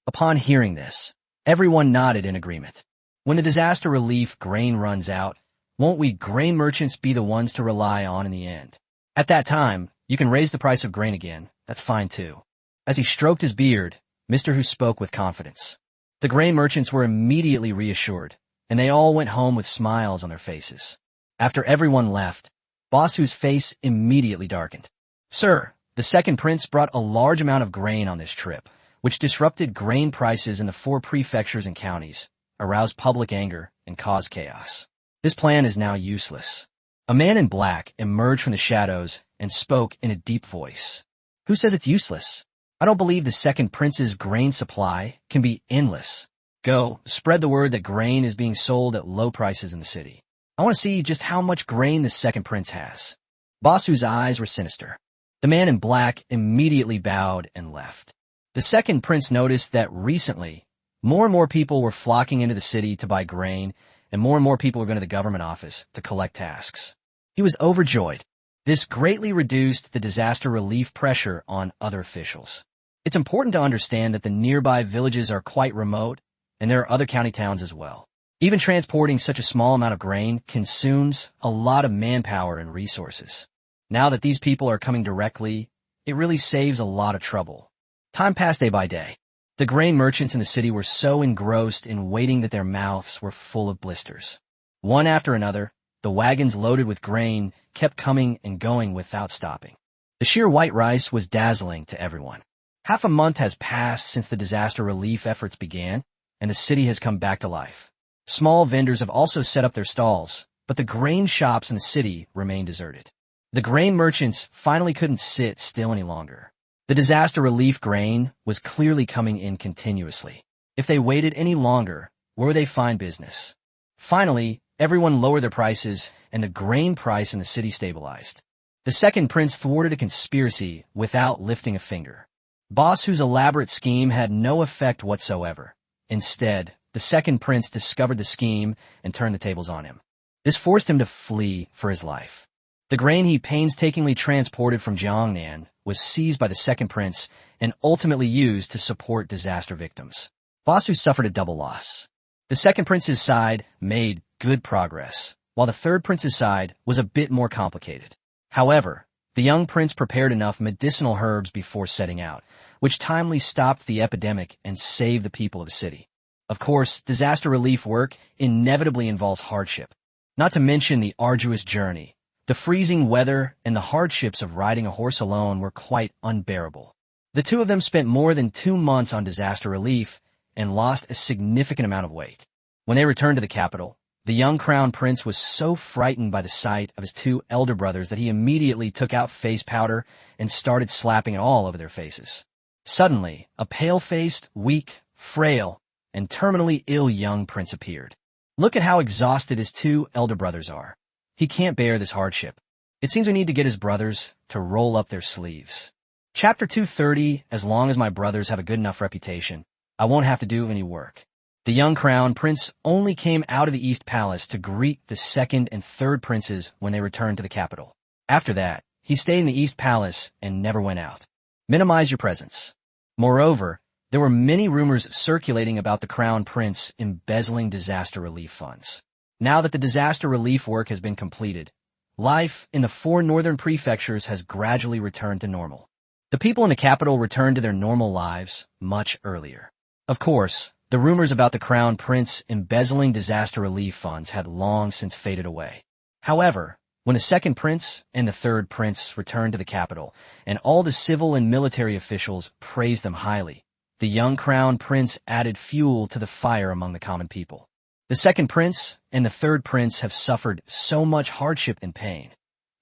Upon hearing this, everyone nodded in agreement. When the disaster relief grain runs out, won't we grain merchants be the ones to rely on in the end? At that time, you can raise the price of grain again. That's fine too. As he stroked his beard, Mr. Hu spoke with confidence. The grain merchants were immediately reassured, and they all went home with smiles on their faces. After everyone left, Bossu's face immediately darkened. Sir, the second prince brought a large amount of grain on this trip, which disrupted grain prices in the 4 prefectures and counties, aroused public anger, and caused chaos. This plan is now useless. A man in black emerged from the shadows and spoke in a deep voice. Who says it's useless? I don't believe the second prince's grain supply can be endless. Go, spread the word that grain is being sold at low prices in the city. I want to see just how much grain the second prince has. Bossu's eyes were sinister. The man in black immediately bowed and left. The second prince noticed that recently, more and more people were flocking into the city to buy grain, and more people were going to the government office to collect tasks. He was overjoyed. This greatly reduced the disaster relief pressure on other officials. It's important to understand that the nearby villages are quite remote, and there are other county towns as well. Even transporting such a small amount of grain consumes a lot of manpower and resources. Now that these people are coming directly, it really saves a lot of trouble. Time passed day by day. The grain merchants in the city were so engrossed in waiting that their mouths were full of blisters. One after another, the wagons loaded with grain kept coming and going without stopping. The sheer white rice was dazzling to everyone. Half a month has passed since the disaster relief efforts began, and the city has come back to life. Small vendors have also set up their stalls, but the grain shops in the city remain deserted. The grain merchants finally couldn't sit still any longer. The disaster relief grain was clearly coming in continuously. If they waited any longer, where would they find business? Finally, everyone lowered their prices, and the grain price in the city stabilized. The second prince thwarted a conspiracy without lifting a finger. Bossu's elaborate scheme had no effect whatsoever. Instead, the second prince discovered the scheme and turned the tables on him. This forced him to flee for his life. The grain he painstakingly transported from Jiangnan was seized by the second prince and ultimately used to support disaster victims. Bossu suffered a double loss. The second prince's side made good progress, while the third prince's side was a bit more complicated. However, the young prince prepared enough medicinal herbs before setting out, which timely stopped the epidemic and saved the people of the city. Of course, disaster relief work inevitably involves hardship, not to mention the arduous journey. The freezing weather and the hardships of riding a horse alone were quite unbearable. The two of them spent more than 2 months on disaster relief and lost a significant amount of weight. When they returned to the capital, the young crown prince was so frightened by the sight of his 2 elder brothers that he immediately took out face powder and started slapping it all over their faces. Suddenly, a pale-faced, weak, frail, and terminally ill young prince appeared. Look at how exhausted his 2 elder brothers are. He can't bear this hardship. It seems we need to get his brothers to roll up their sleeves. Chapter 230, as long as my brothers have a good enough reputation, I won't have to do any work. The young crown prince only came out of the East Palace to greet the second and third princes when they returned to the capital. After that, he stayed in the East Palace and never went out. Minimize your presence. Moreover, there were many rumors circulating about the crown prince embezzling disaster relief funds. Now that the disaster relief work has been completed, life in the 4 northern prefectures has gradually returned to normal. The people in the capital returned to their normal lives much earlier. Of course, the rumors about the crown prince embezzling disaster relief funds had long since faded away. However, when the second prince and the third prince returned to the capital, and all the civil and military officials praised them highly, the young crown prince added fuel to the fire among the common people. The second prince and the third prince have suffered so much hardship and pain.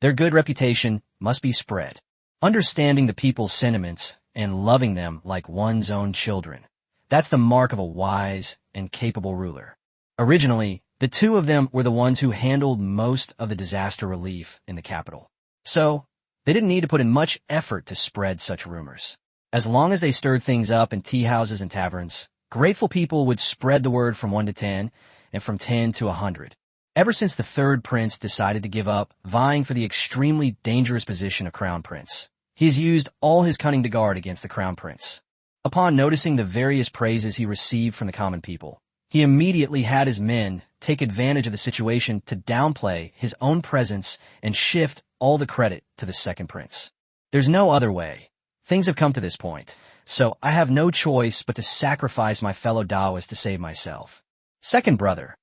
Their good reputation must be spread. Understanding the people's sentiments and loving them like one's own children, that's the mark of a wise and capable ruler. Originally, the 2 of them were the ones who handled most of the disaster relief in the capital. So, they didn't need to put in much effort to spread such rumors. As long as they stirred things up in tea houses and taverns, grateful people would spread the word from 1 to 10 and from 10 to 100. Ever since the third prince decided to give up vying for the extremely dangerous position of crown prince, he has used all his cunning to guard against the crown prince. Upon noticing the various praises he received from the common people, he immediately had his men take advantage of the situation to downplay his own presence and shift all the credit to the second prince. There's no other way. Things have come to this point, so I have no choice but to sacrifice my fellow Taoists to save myself. Second brother,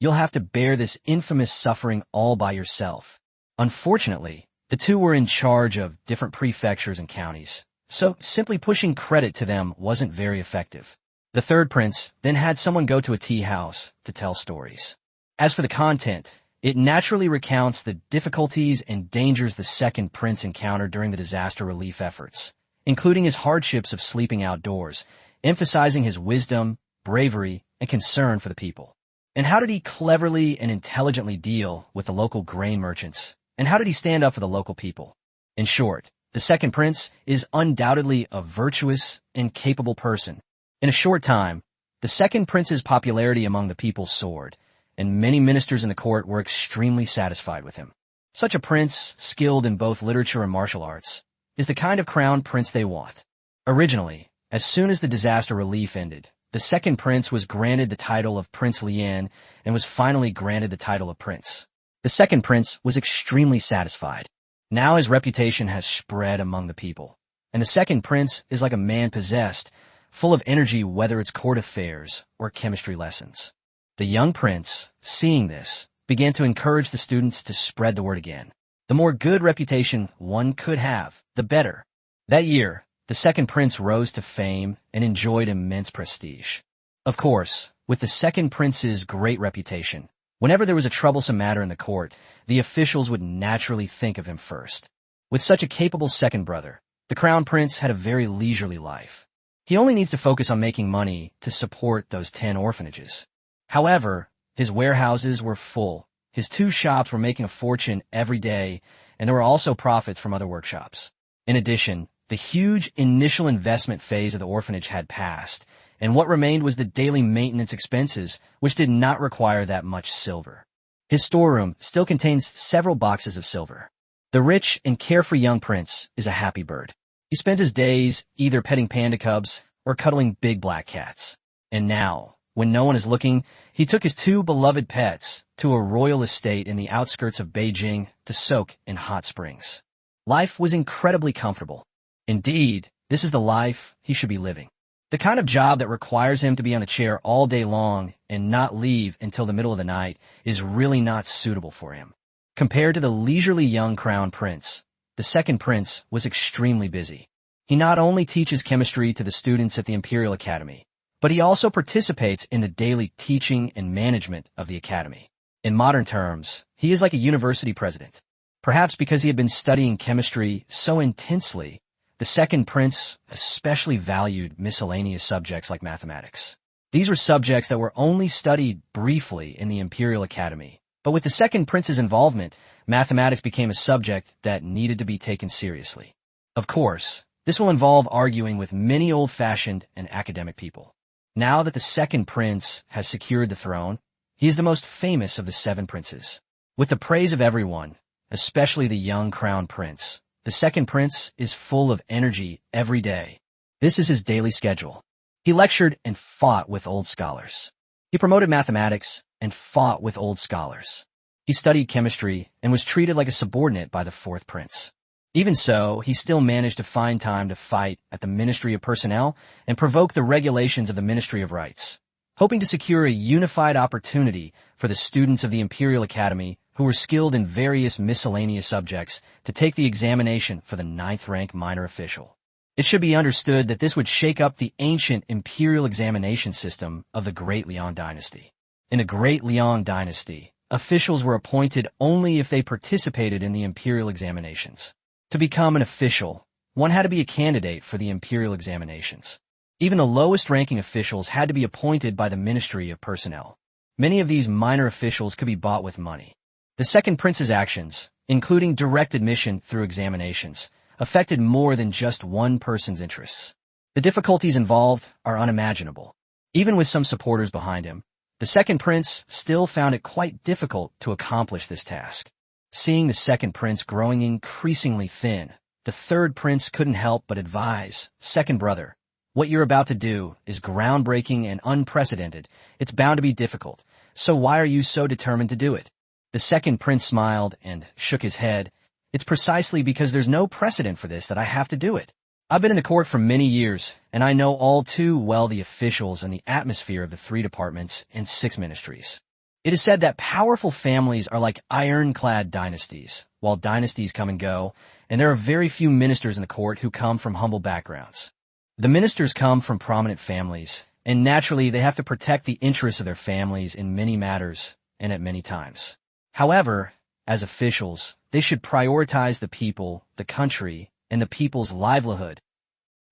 you'll have to bear this infamous suffering all by yourself. Unfortunately, the 2 were in charge of different prefectures and counties, so simply pushing credit to them wasn't very effective. The third prince then had someone go to a tea house to tell stories. As for the content, it naturally recounts the difficulties and dangers the second prince encountered during the disaster relief efforts, including his hardships of sleeping outdoors, emphasizing his wisdom, bravery, and concern for the people. And how did he cleverly and intelligently deal with the local grain merchants? And how did he stand up for the local people? In short, the second prince is undoubtedly a virtuous and capable person. In a short time, the second prince's popularity among the people soared, and many ministers in the court were extremely satisfied with him. Such a prince, skilled in both literature and martial arts, is the kind of crown prince they want. Originally, as soon as the disaster relief ended, the second prince was granted the title of Prince Lian and was finally granted the title of prince. The second prince was extremely satisfied. Now his reputation has spread among the people, and the second prince is like a man possessed, full of energy whether it's court affairs or chemistry lessons. The young prince, seeing this, began to encourage the students to spread the word again. The more good reputation one could have, the better. That year, the second prince rose to fame and enjoyed immense prestige. Of course, with the second prince's great reputation, whenever there was a troublesome matter in the court, the officials would naturally think of him first. With such a capable second brother, the crown prince had a very leisurely life. He only needs to focus on making money to support those 10 orphanages. However, his warehouses were full, his 2 shops were making a fortune every day, and there were also profits from other workshops. In addition, the huge initial investment phase of the orphanage had passed, and what remained was the daily maintenance expenses, which did not require that much silver. His storeroom still contains several boxes of silver. The rich and carefree young prince is a happy bird. He spends his days either petting panda cubs or cuddling big black cats. And now, When no one is looking, he took his two beloved pets to a royal estate in the outskirts of Beijing to soak in hot springs. Life was incredibly comfortable. Indeed, this is the life he should be living. The kind of job that requires him to be on a chair all day long and not leave until the middle of the night is really not suitable for him. Compared to the leisurely young crown prince, the second prince was extremely busy. He not only teaches chemistry to the students at the Imperial Academy, but he also participates in the daily teaching and management of the academy. In modern terms, he is like a university president. Perhaps because he had been studying chemistry so intensely, the second prince especially valued miscellaneous subjects like mathematics. These were subjects that were only studied briefly in the Imperial Academy, but with the second prince's involvement, mathematics became a subject that needed to be taken seriously. Of course, this will involve arguing with many old-fashioned and academic people. Now that the second prince has secured the throne, he is the most famous of the seven princes. With the praise of everyone, especially the young crown prince, the second prince is full of energy every day. This is his daily schedule. He lectured and fought with old scholars. He promoted mathematics and fought with old scholars. He studied chemistry and was treated like a subordinate by the fourth prince. Even so, he still managed to find time to fight at the Ministry of Personnel and provoke the regulations of the Ministry of Rights, hoping to secure a unified opportunity for the students of the Imperial Academy who were skilled in various miscellaneous subjects to take the examination for the 9th rank minor official. It should be understood that this would shake up the ancient imperial examination system of the Great Liang Dynasty. In the Great Liang Dynasty, officials were appointed only if they participated in the imperial examinations. To become an official, one had to be a candidate for the imperial examinations. Even the lowest-ranking officials had to be appointed by the Ministry of Personnel. Many of these minor officials could be bought with money. The second prince's actions, including direct admission through examinations, affected more than just one person's interests. The difficulties involved are unimaginable. Even with some supporters behind him, the second prince still found it quite difficult to accomplish this task. Seeing the second prince growing increasingly thin, the third prince couldn't help but advise, "Second brother, what you're about to do is groundbreaking and unprecedented. It's bound to be difficult, so why are you so determined to do it?" The second prince smiled and shook his head. "It's precisely because there's no precedent for this that I have to do it. I've been in the court for many years, and I know all too well the officials and the atmosphere of the 3 departments and 6 ministries. It is said that powerful families are like ironclad dynasties, while dynasties come and go, and there are very few ministers in the court who come from humble backgrounds. The ministers come from prominent families, and naturally they have to protect the interests of their families in many matters and at many times. However, as officials, they should prioritize the people, the country, and the people's livelihood.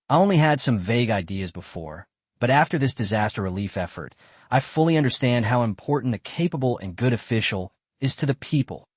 I only had some vague ideas before, but after this disaster relief effort, I fully understand how important a capable and good official is to the people."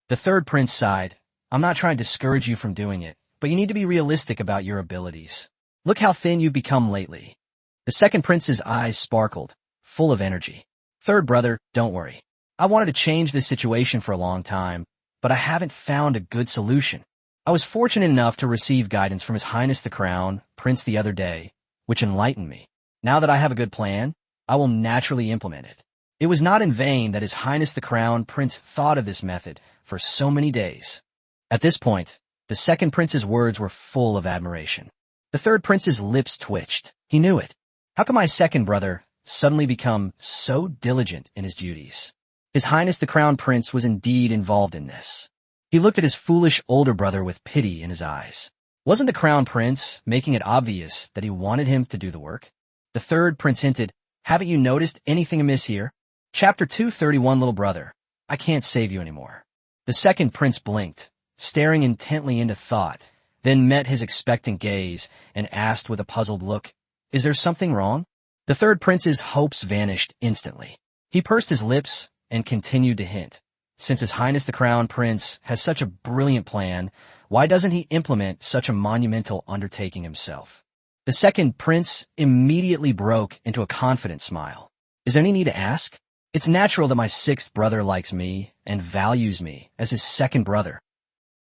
The third prince sighed. "I'm not trying to discourage you from doing it, but you need to be realistic about your abilities. Look how thin you've become lately." The second prince's eyes sparkled, full of energy. "Third brother, don't worry. I wanted to change this situation for a long time, but I haven't found a good solution. I was fortunate enough to receive guidance from His Highness the Crown Prince the other day, which enlightened me. Now that I have a good plan, I will naturally implement it." It was not in vain that His Highness the Crown Prince thought of this method for so many days. At this point, the second prince's words were full of admiration. The third prince's lips twitched. He knew it. How could my second brother suddenly become so diligent in his duties? His Highness the Crown Prince was indeed involved in this. He looked at his foolish older brother with pity in his eyes. Wasn't the Crown Prince making it obvious that he wanted him to do the work? The third prince hinted, "Haven't you noticed anything amiss here?" Chapter 231, Little Brother, I Can't Save You Anymore. The second prince blinked, staring intently into thought, then met his expectant gaze and asked with a puzzled look, "Is there something wrong?" The third prince's hopes vanished instantly. He pursed his lips and continued to hint, "Since His Highness the Crown Prince has such a brilliant plan, why doesn't he implement such a monumental undertaking himself?" The second prince immediately broke into a confident smile. "Is there any need to ask? It's natural that my sixth brother likes me and values me as his second brother.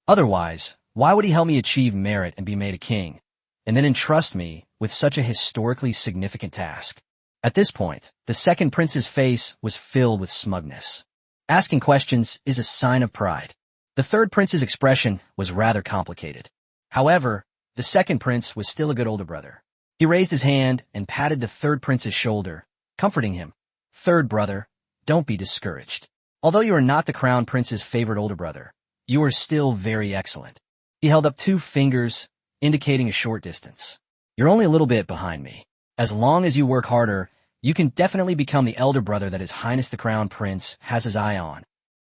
Otherwise, why would he help me achieve merit and be made a king, and then entrust me with such a historically significant task?" At this point, the second prince's face was filled with smugness. Asking questions is a sign of pride. The third prince's expression was rather complicated. However, the second prince was still a good older brother. He raised his hand and patted the third prince's shoulder, comforting him. Third brother, don't be discouraged. Although you are not the crown prince's favorite older brother, you are still very excellent. He held up 2 fingers, indicating a short distance. You're only a little bit behind me. As long as you work harder, you can definitely become the elder brother that His Highness the Crown Prince has his eye on.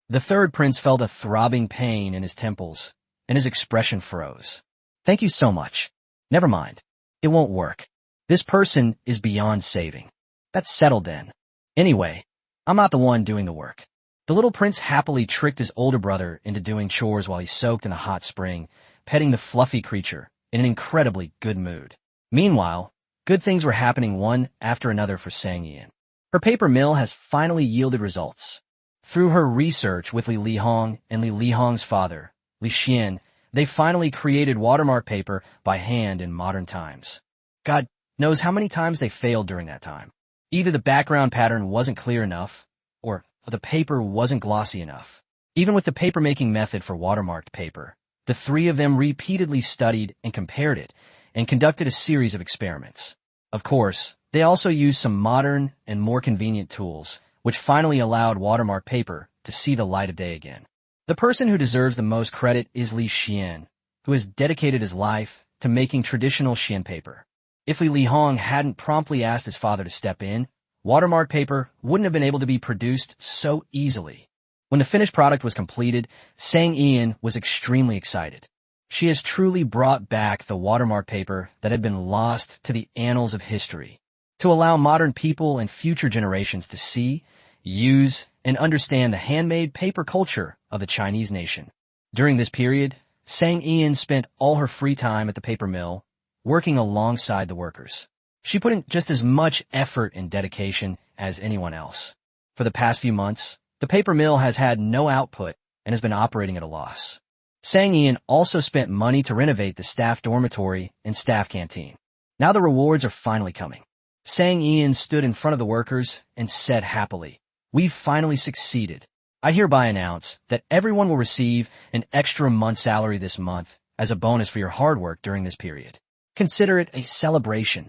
The third prince felt a throbbing pain in his temples, and his expression froze. Thank you so much. Never mind. It won't work. This person is beyond saving. That's settled then. Anyway, I'm not the one doing the work. The little prince happily tricked his older brother into doing chores while he soaked in a hot spring, petting the fluffy creature in an incredibly good mood. Meanwhile, good things were happening one after another for Sang Ian. Her paper mill has finally yielded results. Through her research with Li Lihong and Li Lihong's father, Li Xian, they finally created watermark paper by hand in modern times. God knows how many times they failed during that time. Either the background pattern wasn't clear enough, or the paper wasn't glossy enough. Even with the paper-making method for watermarked paper, the 3 of them repeatedly studied and compared it, and conducted a series of experiments. Of course, they also used some modern and more convenient tools, which finally allowed watermark paper to see the light of day again. The person who deserves the most credit is Li Xian, who has dedicated his life to making traditional Xian paper. If Li Lihong hadn't promptly asked his father to step in, watermark paper wouldn't have been able to be produced so easily. When the finished product was completed, Sang Ian was extremely excited. She has truly brought back the watermark paper that had been lost to the annals of history, to allow modern people and future generations to see, use, and understand the handmade paper culture of the Chinese nation. During this period, Sang Ian spent all her free time at the paper mill, working alongside the workers. She put in just as much effort and dedication as anyone else. For the past few months, the paper mill has had no output and has been operating at a loss. Sang Ian also spent money to renovate the staff dormitory and staff canteen. Now the rewards are finally coming. Sang Ian stood in front of the workers and said happily, "We've finally succeeded. I hereby announce that everyone will receive an extra month's salary this month as a bonus for your hard work during this period. Consider it a celebration."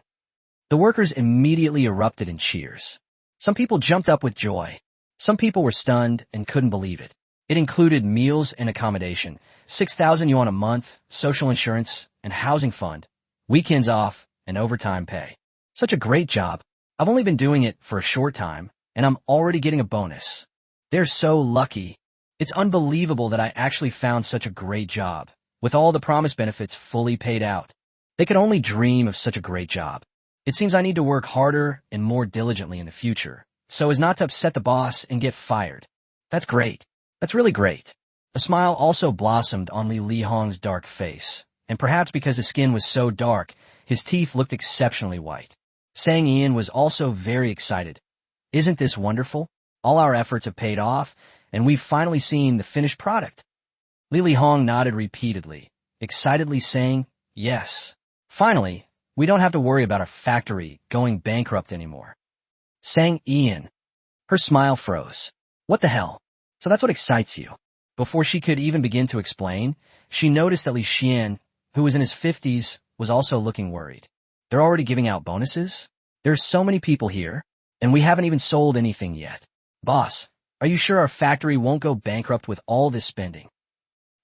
The workers immediately erupted in cheers. Some people jumped up with joy. Some people were stunned and couldn't believe it. It included meals and accommodation, 6,000 yuan a month, social insurance, and housing fund, weekends off, and overtime pay. Such a great job. I've only been doing it for a short time, and I'm already getting a bonus. They're so lucky. It's unbelievable that I actually found such a great job, with all the promised benefits fully paid out. They could only dream of such a great job. It seems I need to work harder and more diligently in the future, so as not to upset the boss and get fired. That's great. That's really great. A smile also blossomed on Li Lihong's dark face, and perhaps because his skin was so dark, his teeth looked exceptionally white. Sang Ian was also very excited. Isn't this wonderful? All our efforts have paid off, and we've finally seen the finished product. Li Lihong nodded repeatedly, excitedly saying, "Yes. Finally, we don't have to worry about our factory going bankrupt anymore." Sang Ian. Her smile froze. What the hell? So that's what excites you. Before she could even begin to explain, she noticed that Li Xian, who was in his 50s, was also looking worried. They're already giving out bonuses? There's so many people here, and we haven't even sold anything yet. Boss, are you sure our factory won't go bankrupt with all this spending?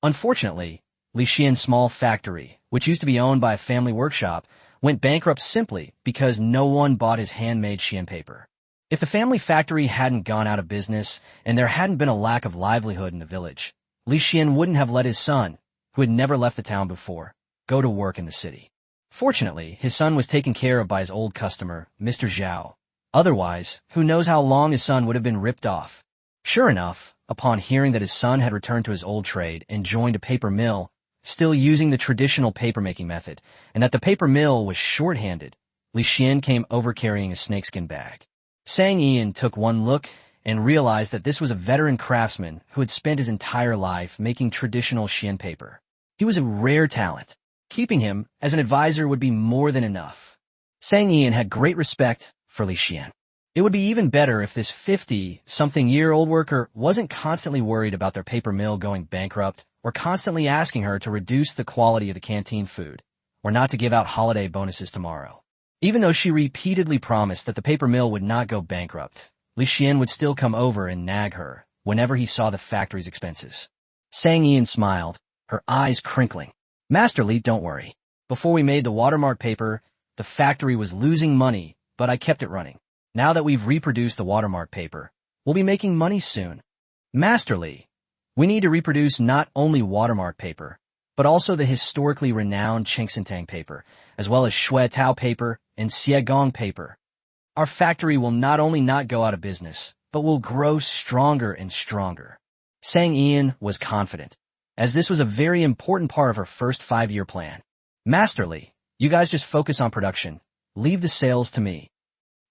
Unfortunately, Li Xian's small factory, which used to be owned by a family workshop, went bankrupt simply because no one bought his handmade Xian paper. If the family factory hadn't gone out of business and there hadn't been a lack of livelihood in the village, Li Xian wouldn't have let his son, who had never left the town before, go to work in the city. Fortunately, his son was taken care of by his old customer, Mr. Zhao. Otherwise, who knows how long his son would have been ripped off. Sure enough, upon hearing that his son had returned to his old trade and joined a paper mill, still using the traditional paper-making method, and that the paper mill was short-handed, Li Xian came over carrying a snakeskin bag. Sang Ian took one look and realized that this was a veteran craftsman who had spent his entire life making traditional Xian paper. He was a rare talent. Keeping him as an advisor would be more than enough. Sang Ian had great respect for Li Xian. It would be even better if this 50-something-year-old worker wasn't constantly worried about their paper mill going bankrupt or constantly asking her to reduce the quality of the canteen food or not to give out holiday bonuses tomorrow. Even though she repeatedly promised that the paper mill would not go bankrupt, Li Xian would still come over and nag her whenever he saw the factory's expenses. Sang Ian smiled, her eyes crinkling. Master Li, don't worry. Before we made the watermark paper, the factory was losing money, but I kept it running. Now that we've reproduced the watermark paper, we'll be making money soon. Master Li, we need to reproduce not only watermark paper, but also the historically renowned Qingxintang paper, as well as Shui Tao paper and Xiegong paper. Our factory will not only not go out of business, but will grow stronger and stronger. Sang Ian was confident, as this was a very important part of her first 5-year plan. Master Li, you guys just focus on production. Leave the sales to me.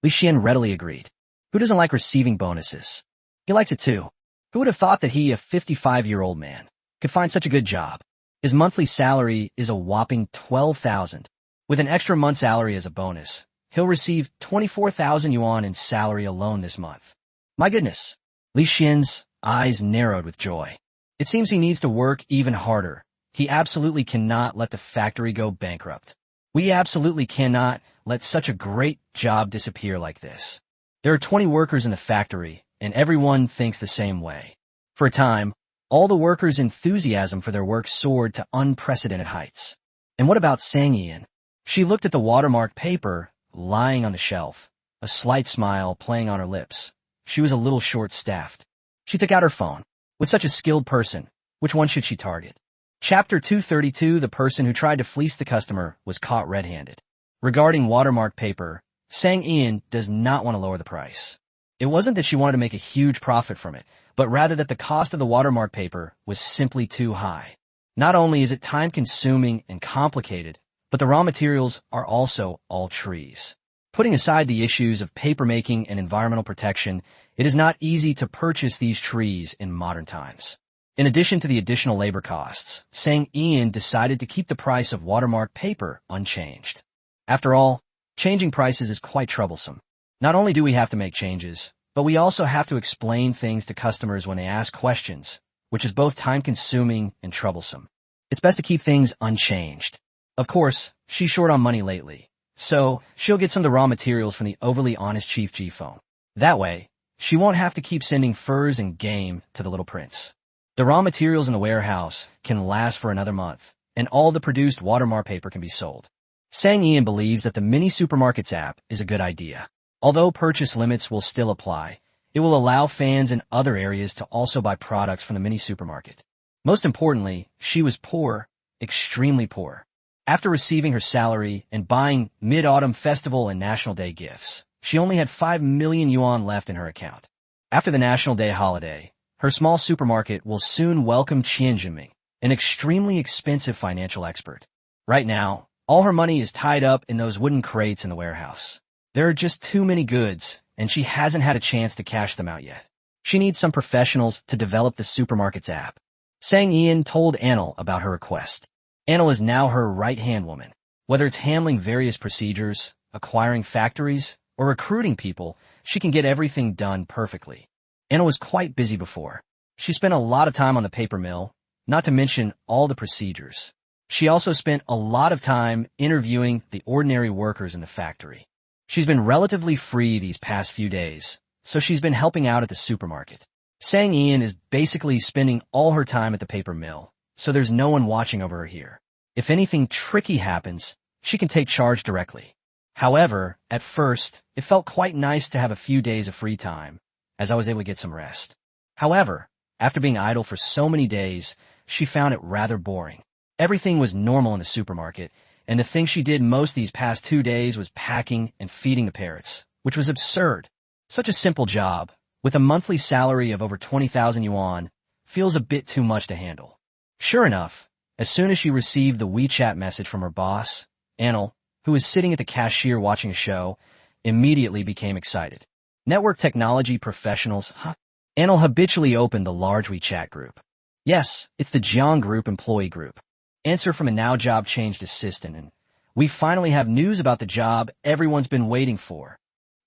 Li Xian readily agreed. Who doesn't like receiving bonuses? He likes it too. Who would have thought that he, a 55-year-old man, could find such a good job? His monthly salary is a whopping 12,000. With an extra month's salary as a bonus, he'll receive 24,000 yuan in salary alone this month. My goodness! Li Xian's eyes narrowed with joy. It seems he needs to work even harder. He absolutely cannot let the factory go bankrupt. We absolutely cannot let such a great job disappear like this. There are 20 workers in the factory, and everyone thinks the same way. For a time, all the workers' enthusiasm for their work soared to unprecedented heights. And what about Sang Ian? She looked at the watermark paper lying on the shelf, a slight smile playing on her lips. She was a little short-staffed. She took out her phone. With such a skilled person, which one should she target? Chapter 232, the person who tried to fleece the customer was caught red-handed. Regarding watermark paper, Sang Ian does not want to lower the price. It wasn't that she wanted to make a huge profit from it, but rather that the cost of the watermark paper was simply too high. Not only is it time-consuming and complicated, but the raw materials are also all trees. Putting aside the issues of paper-making and environmental protection, it is not easy to purchase these trees in modern times. In addition to the additional labor costs, Sang Ian decided to keep the price of watermark paper unchanged. After all, changing prices is quite troublesome. Not only do we have to make changes, but we also have to explain things to customers when they ask questions, which is both time-consuming and troublesome. It's best to keep things unchanged. Of course, she's short on money lately, so she'll get some of the raw materials from the overly honest Chief G phone. That way, she won't have to keep sending furs and game to the little prince. The raw materials in the warehouse can last for another month, and all the produced watermark paper can be sold. Sang Ian believes that the mini supermarkets app is a good idea. Although purchase limits will still apply, it will allow fans in other areas to also buy products from the mini supermarket. Most importantly, she was poor, extremely poor. After receiving her salary and buying Mid-Autumn Festival and National Day gifts, she only had 5 million yuan left in her account. After the National Day holiday, her small supermarket will soon welcome Qian Jinming, an extremely expensive financial expert. Right now, all her money is tied up in those wooden crates in the warehouse. There are just too many goods, and she hasn't had a chance to cash them out yet. She needs some professionals to develop the supermarket's app. Sang Ian told Anil about her request. Anil is now her right-hand woman. Whether it's handling various procedures, acquiring factories, or recruiting people, she can get everything done perfectly. Anil was quite busy before. She spent a lot of time on the paper mill, not to mention all the procedures. She also spent a lot of time interviewing the ordinary workers in the factory. She's been relatively free these past few days, so she's been helping out at the supermarket. Sang Ian is basically spending all her time at the paper mill, so there's no one watching over her here. If anything tricky happens, she can take charge directly. However, at first, it felt quite nice to have a few days of free time, as I was able to get some rest. However, after being idle for so many days, she found it rather boring. Everything was normal in the supermarket, and the thing she did most these past 2 days was packing and feeding the parrots, which was absurd. Such a simple job, with a monthly salary of over 20,000 yuan, feels a bit too much to handle. Sure enough, as soon as she received the WeChat message from her boss, Anil, who was sitting at the cashier watching a show, immediately became excited. Network technology professionals, huh? Anil habitually opened the large WeChat group. Yes, it's the Jiang Group employee group. Answer from a now job-changed assistant, and we finally have news about the job everyone's been waiting for.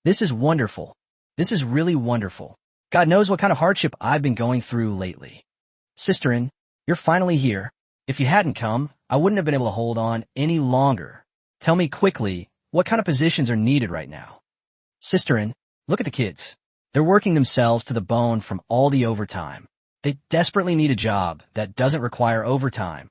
This is wonderful. This is really wonderful. God knows what kind of hardship I've been going through lately. Sisterin, you're finally here. If you hadn't come, I wouldn't have been able to hold on any longer. Tell me quickly, what kind of positions are needed right now? Sisterin, look at the kids. They're working themselves to the bone from all the overtime. They desperately need a job that doesn't require overtime.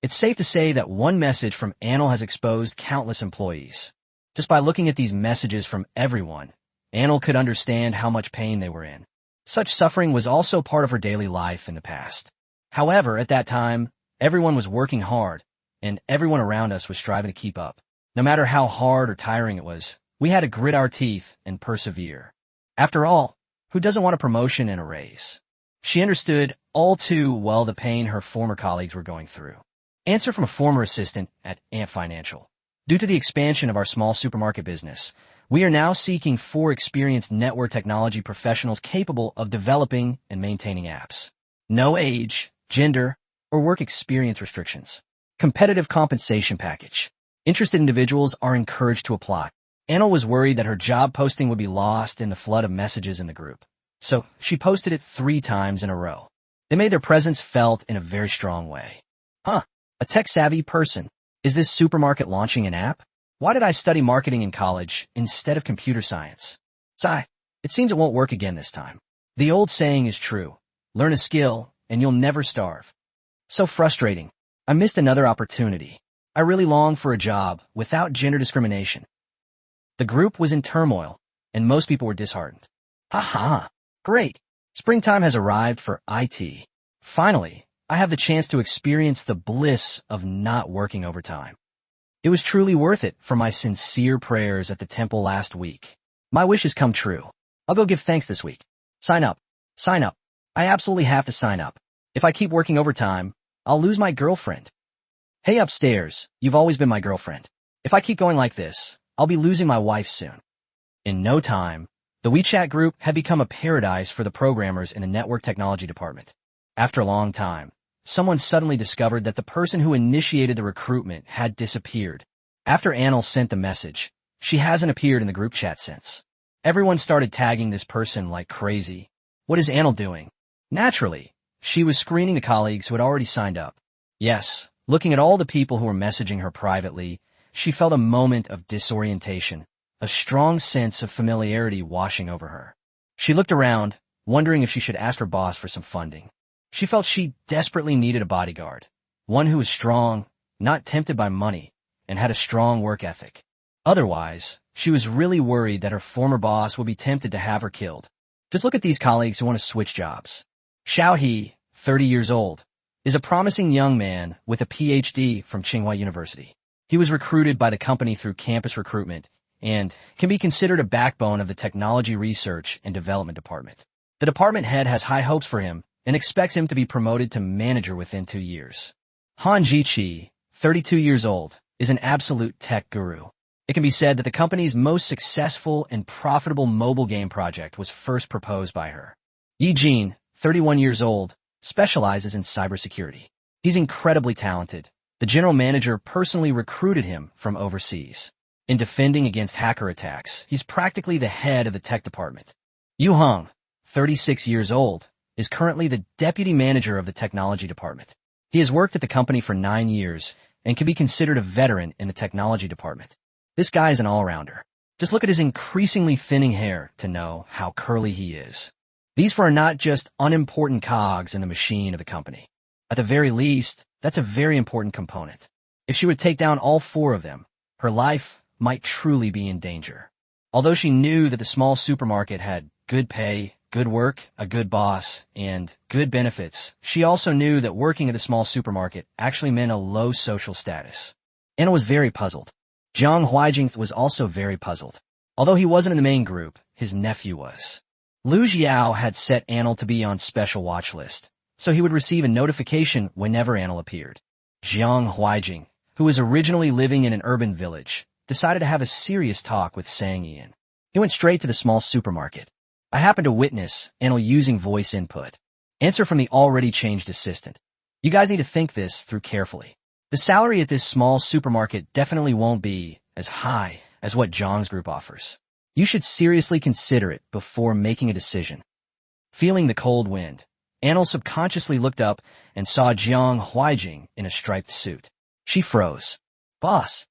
It's safe to say that one message from Anil has exposed countless employees. Just by looking at these messages from everyone, Anil could understand how much pain they were in. Such suffering was also part of her daily life in the past. However, at that time, everyone was working hard, and everyone around us was striving to keep up. No matter how hard or tiring it was, we had to grit our teeth and persevere. After all, who doesn't want a promotion and a raise? She understood all too well the pain her former colleagues were going through. Answer from a former assistant at Ant Financial. Due to the expansion of our small supermarket business, we are now seeking 4 experienced network technology professionals capable of developing and maintaining apps. No age, gender, or work experience restrictions. Competitive compensation package. Interested individuals are encouraged to apply. Anil was worried that her job posting would be lost in the flood of messages in the group, so she posted it 3 times in a row. They made their presence felt in a very strong way. A tech-savvy person. Is this supermarket launching an app? Why did I study marketing in college instead of computer science? Sigh, it seems it won't work again this time. The old saying is true. Learn a skill, and you'll never starve. So frustrating. I missed another opportunity. I really long for a job without gender discrimination. The group was in turmoil, and most people were disheartened. Great. Springtime has arrived for IT. Finally, I have the chance to experience the bliss of not working overtime. It was truly worth it for my sincere prayers at the temple last week. My wish has come true. I'll go give thanks this week. Sign up. Sign up. I absolutely have to sign up. If I keep working overtime, I'll lose my girlfriend. Hey upstairs, you've always been my girlfriend. If I keep going like this, I'll be losing my wife soon. In no time, the WeChat group had become a paradise for the programmers in the network technology department. After a long time, someone suddenly discovered that the person who initiated the recruitment had disappeared. After Anil sent the message, she hasn't appeared in the group chat since. Everyone started tagging this person like crazy. What is Anil doing? Naturally, she was screening the colleagues who had already signed up. Yes, looking at all the people who were messaging her privately, she felt a moment of disorientation, a strong sense of familiarity washing over her. She looked around, wondering if she should ask her boss for some funding. She felt she desperately needed a bodyguard, one who was strong, not tempted by money, and had a strong work ethic. Otherwise, she was really worried that her former boss would be tempted to have her killed. Just look at these colleagues who want to switch jobs. Xiao He, 30 years old, is a promising young man with a PhD from Tsinghua University. He was recruited by the company through campus recruitment and can be considered a backbone of the technology research and development department. The department head has high hopes for him and expects him to be promoted to manager within 2 years. Han Jiqi, 32 years old, is an absolute tech guru. It can be said that the company's most successful and profitable mobile game project was first proposed by her. Yi Jin, 31 years old, specializes in cybersecurity. He's incredibly talented. The general manager personally recruited him from overseas. In defending against hacker attacks, he's practically the head of the tech department. Yu Hong, 36 years old, is currently the deputy manager of the technology department. He has worked at the company for 9 years and can be considered a veteran in the technology department. This guy is an all-rounder. Just look at his increasingly thinning hair to know how curly he is. These four are not just unimportant cogs in the machine of the company. At the very least, that's a very important component. If she would take down all 4 of them, her life might truly be in danger. Although she knew that the small supermarket had good pay, good work, a good boss, and good benefits, she also knew that working at the small supermarket actually meant a low social status. Anna was very puzzled. Jiang Huijing was also very puzzled. Although he wasn't in the main group, his nephew was. Lu Xiao had set Anil to be on special watch list, so he would receive a notification whenever Anil appeared. Jiang Huijing, who was originally living in an urban village, decided to have a serious talk with Sang Ian. He went straight to the small supermarket. I happened to witness Anil using voice input. Answer from the already changed assistant. You guys need to think this through carefully. The salary at this small supermarket definitely won't be as high as what Zhang's group offers. You should seriously consider it before making a decision. Feeling the cold wind, Anil subconsciously looked up and saw Jiang Huijing in a striped suit. She froze. Boss,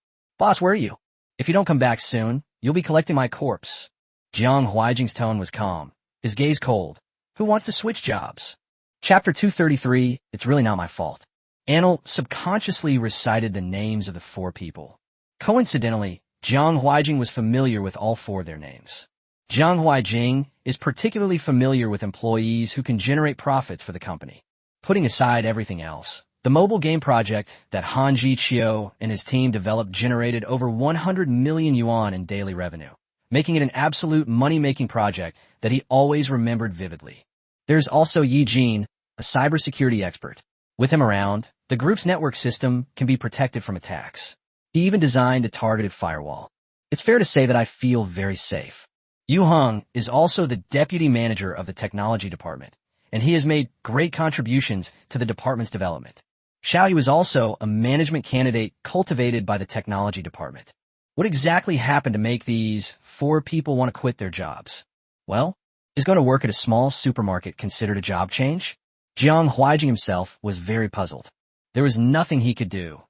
where are you? If you don't come back soon, you'll be collecting my corpse. Jiang Huijing's tone was calm, his gaze cold. Who wants to switch jobs? Chapter 233, It's Really Not My Fault. Anil subconsciously recited the names of the 4 people. Coincidentally, Jiang Huijing was familiar with all 4 of their names. Jiang Huijing is particularly familiar with employees who can generate profits for the company. Putting aside everything else, the mobile game project that Han Ji-chio and his team developed generated over 100 million yuan in daily revenue, making it an absolute money-making project that he always remembered vividly. There's also Yi Jin, a cybersecurity expert. With him around, the group's network system can be protected from attacks. He even designed a targeted firewall. It's fair to say that I feel very safe. Yu Heng is also the deputy manager of the technology department, and he has made great contributions to the department's development. Xiaoyi was also a management candidate cultivated by the technology department. What exactly happened to make these 4 people want to quit their jobs? Well, is going to work at a small supermarket considered a job change? Jiang Huijing himself was very puzzled. There was nothing he could do.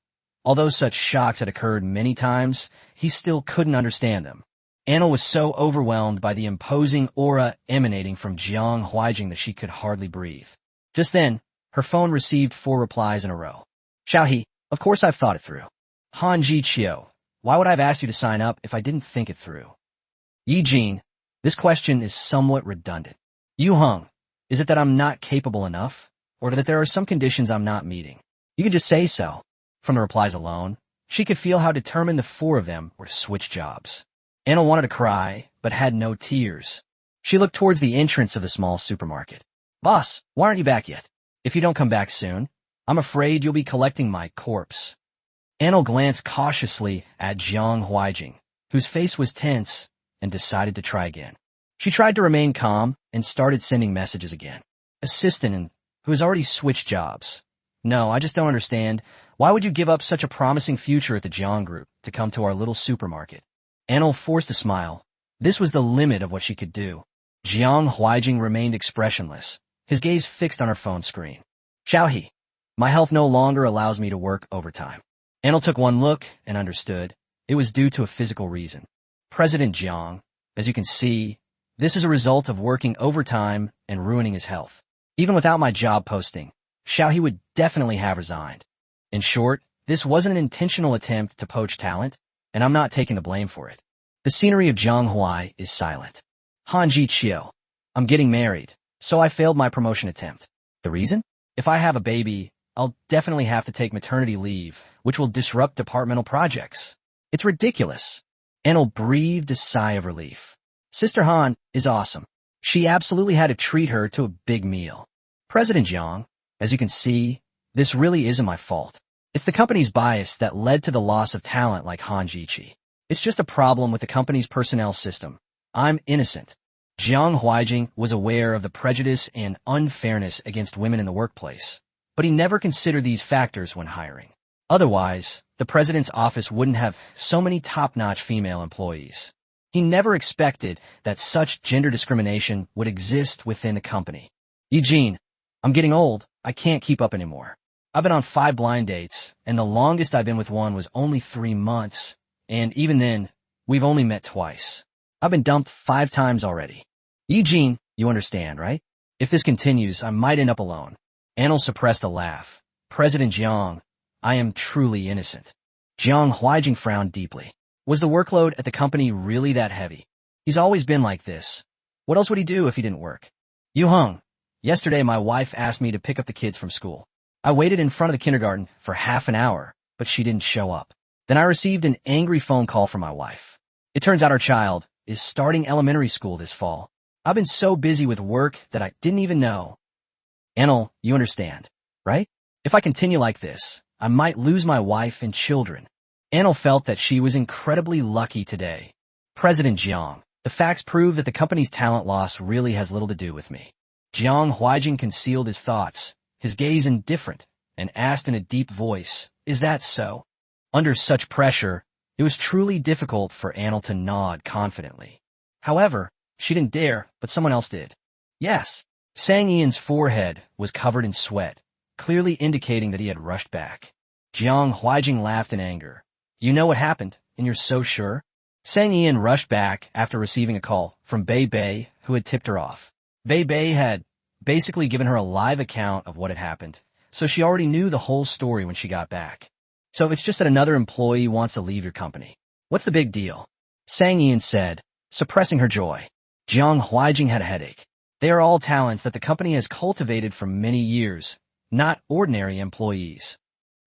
Although such shocks had occurred many times, he still couldn't understand them. Anil was so overwhelmed by the imposing aura emanating from Jiang Huijing that she could hardly breathe. Just then, her phone received 4 replies in a row. Xiaoyi, of course I've thought it through. Han Ji-chio, why would I have asked you to sign up if I didn't think it through? Yi Jin, this question is somewhat redundant. Yu Heng, is it that I'm not capable enough, or that there are some conditions I'm not meeting? You can just say so. From the replies alone, she could feel how determined the 4 of them were to switch jobs. Anil wanted to cry, but had no tears. She looked towards the entrance of the small supermarket. Boss, why aren't you back yet? If you don't come back soon, I'm afraid you'll be collecting my corpse. Anil glanced cautiously at Jiang Huijing, whose face was tense, and decided to try again. She tried to remain calm and started sending messages again. Assistant, who has already switched jobs. No, I just don't understand. Why would you give up such a promising future at the Jiang Group to come to our little supermarket? Anil forced a smile. This was the limit of what she could do. Jiang Huijing remained expressionless, his gaze fixed on her phone screen. Xiaoyi, my health no longer allows me to work overtime. Anil took one look and understood. It was due to a physical reason. President Jiang, as you can see, this is a result of working overtime and ruining his health. Even without my job posting, Xiaoyi would definitely have resigned. In short, this wasn't an intentional attempt to poach talent, and I'm not taking the blame for it. The scenery of Zhanghui is silent. Han Ji-chio, I'm getting married, so I failed my promotion attempt. The reason? If I have a baby, I'll definitely have to take maternity leave, which will disrupt departmental projects. It's ridiculous. Anil breathed a sigh of relief. Sister Han is awesome. She absolutely had to treat her to a big meal. President Jiang, as you can see, this really isn't my fault. It's the company's bias that led to the loss of talent like Han Ji-chi. It's just a problem with the company's personnel system. I'm innocent. Jiang Huijing was aware of the prejudice and unfairness against women in the workplace, but he never considered these factors when hiring. Otherwise, the president's office wouldn't have so many top-notch female employees. He never expected that such gender discrimination would exist within the company. Eugene, I'm getting old. I can't keep up anymore. I've been on 5 blind dates, and the longest I've been with one was only 3 months, and even then, we've only met twice. I've been dumped 5 times already. Eugene, you understand, right? If this continues, I might end up alone. Anil suppressed a laugh. President Jiang, I am truly innocent. Jiang Huijing frowned deeply. Was the workload at the company really that heavy? He's always been like this. What else would he do if he didn't work? Yu Heng, yesterday my wife asked me to pick up the kids from school. I waited in front of the kindergarten for half an hour, but she didn't show up. Then I received an angry phone call from my wife. It turns out our child is starting elementary school this fall. I've been so busy with work that I didn't even know. Anil, you understand, right? If I continue like this, I might lose my wife and children. Anil felt that she was incredibly lucky today. President Jiang, the facts prove that the company's talent loss really has little to do with me. Jiang Huijing concealed his thoughts, his gaze indifferent, and asked in a deep voice, is that so? Under such pressure, it was truly difficult for Anil to nod confidently. However, she didn't dare, but someone else did. Yes. Sang Ian's forehead was covered in sweat, clearly indicating that he had rushed back. Jiang Huijing laughed in anger. You know what happened, and you're so sure? Sang Ian rushed back after receiving a call from Bei Bei, who had tipped her off. Bei Bei had basically given her a live account of what had happened, so she already knew the whole story when she got back. So it's just that another employee wants to leave your company. What's the big deal? Sang Ian said, suppressing her joy. Jiang Huijing had a headache. They are all talents that the company has cultivated for many years, not ordinary employees.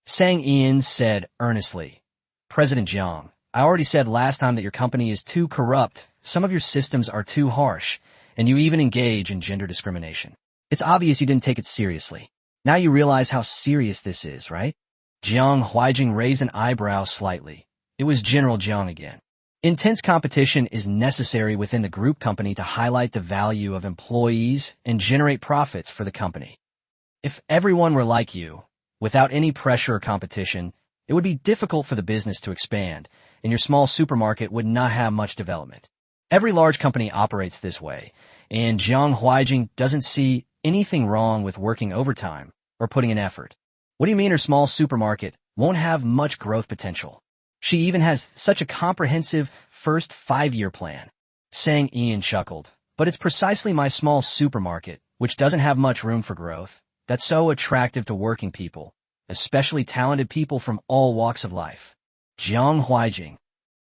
Sang Ian said earnestly, President Jiang, I already said last time that your company is too corrupt, some of your systems are too harsh, and you even engage in gender discrimination. It's obvious you didn't take it seriously. Now you realize how serious this is, right? Jiang Huijing raised an eyebrow slightly. It was General Jiang again. Intense competition is necessary within the group company to highlight the value of employees and generate profits for the company. If everyone were like you, without any pressure or competition, it would be difficult for the business to expand, and your small supermarket would not have much development. Every large company operates this way, and Jiang Huijing doesn't see anything wrong with working overtime or putting in effort. What do you mean her small supermarket won't have much growth potential? She even has such a comprehensive first 5-year plan. Sang Ian chuckled, but it's precisely my small supermarket, which doesn't have much room for growth, that's so attractive to working people, especially talented people from all walks of life. Jiang Huijing.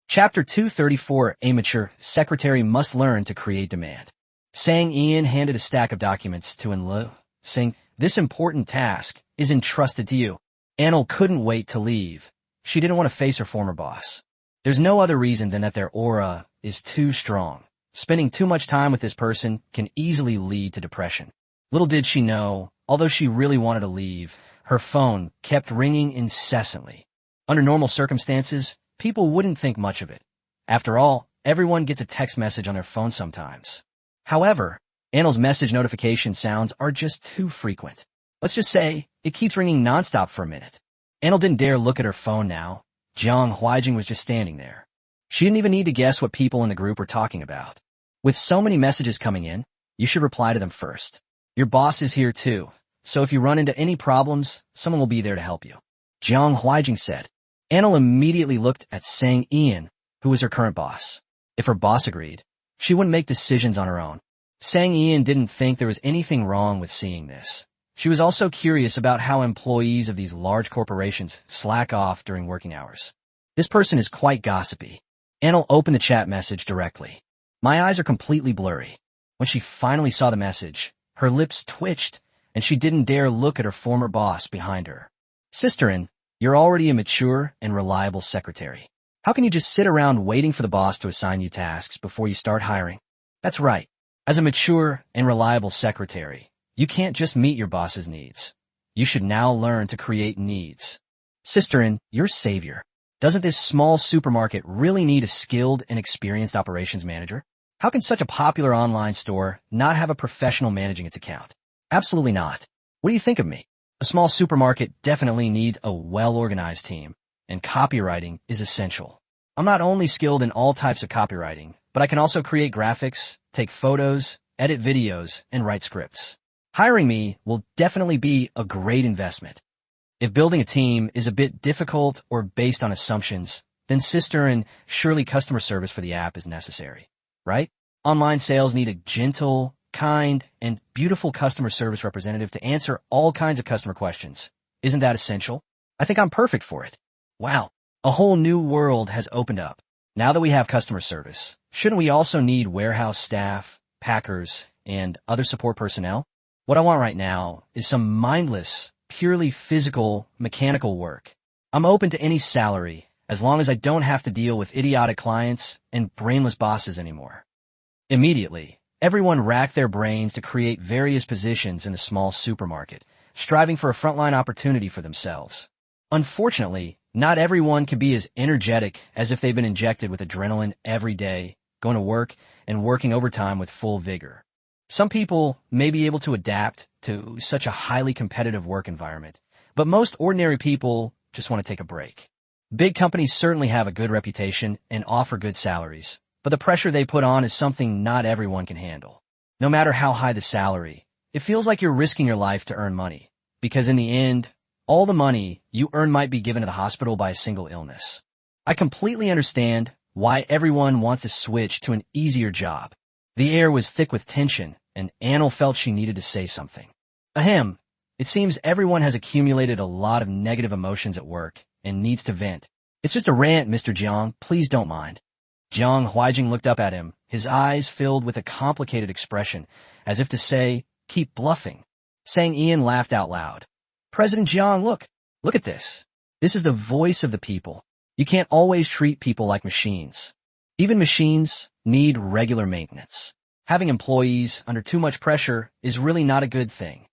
Chapter 234, A mature secretary must learn to create demand. Sang Ian handed a stack of documents to Anlu, saying, this important task is entrusted to you. Anil couldn't wait to leave. She didn't want to face her former boss. There's no other reason than that their aura is too strong. Spending too much time with this person can easily lead to depression. Little did she know, although she really wanted to leave, her phone kept ringing incessantly. Under normal circumstances, people wouldn't think much of it. After all, everyone gets a text message on their phone sometimes. However, Anil's message notification sounds are just too frequent. Let's just say it keeps ringing nonstop for a minute. Anil didn't dare look at her phone now. Jiang Huijing was just standing there. She didn't even need to guess what people in the group were talking about. With so many messages coming in, you should reply to them first. Your boss is here too, so if you run into any problems, someone will be there to help you. Jiang Huijing said. Anil immediately looked at Sang Ian, who was her current boss. If her boss agreed, she wouldn't make decisions on her own. Sang Ian didn't think there was anything wrong with seeing this. She was also curious about how employees of these large corporations slack off during working hours. This person is quite gossipy. Anil opened the chat message directly. My eyes are completely blurry. When she finally saw the message, her lips twitched, and she didn't dare look at her former boss behind her. Sisterin, you're already a mature and reliable secretary. How can you just sit around waiting for the boss to assign you tasks before you start hiring? That's right. As a mature and reliable secretary, you can't just meet your boss's needs. You should now learn to create needs. Sisterin, you're savior. Doesn't this small supermarket really need a skilled and experienced operations manager? How can such a popular online store not have a professional managing its account? Absolutely not. What do you think of me? A small supermarket definitely needs a well-organized team, and copywriting is essential. I'm not only skilled in all types of copywriting, but I can also create graphics, take photos, edit videos, and write scripts. Hiring me will definitely be a great investment. If building a team is a bit difficult or based on assumptions, then Sisterin, surely customer service for the app is necessary, right? Online sales need a gentle, kind, and beautiful customer service representative to answer all kinds of customer questions. Isn't that essential? I think I'm perfect for it. Wow, a whole new world has opened up. Now that we have customer service, shouldn't we also need warehouse staff, packers, and other support personnel? What I want right now is some mindless, purely physical, mechanical work. I'm open to any salary, as long as I don't have to deal with idiotic clients and brainless bosses anymore. Immediately, everyone racked their brains to create various positions in the small supermarket, striving for a frontline opportunity for themselves. Unfortunately, not everyone can be as energetic as if they've been injected with adrenaline every day, going to work and working overtime with full vigor. Some people may be able to adapt to such a highly competitive work environment, but most ordinary people just want to take a break. Big companies certainly have a good reputation and offer good salaries, but the pressure they put on is something not everyone can handle. No matter how high the salary, it feels like you're risking your life to earn money, because in the end, all the money you earn might be given to the hospital by a single illness. I completely understand why everyone wants to switch to an easier job. The air was thick with tension, and Anil felt she needed to say something. Ahem, it seems everyone has accumulated a lot of negative emotions at work and needs to vent. It's just a rant, Mr. Jiang, please don't mind. Jiang Huijing looked up at him, his eyes filled with a complicated expression, as if to say, keep bluffing. Sang Ian laughed out loud. President Jiang, look at this. This is the voice of the people. You can't always treat people like machines. Even machines need regular maintenance. Having employees under too much pressure is really not a good thing.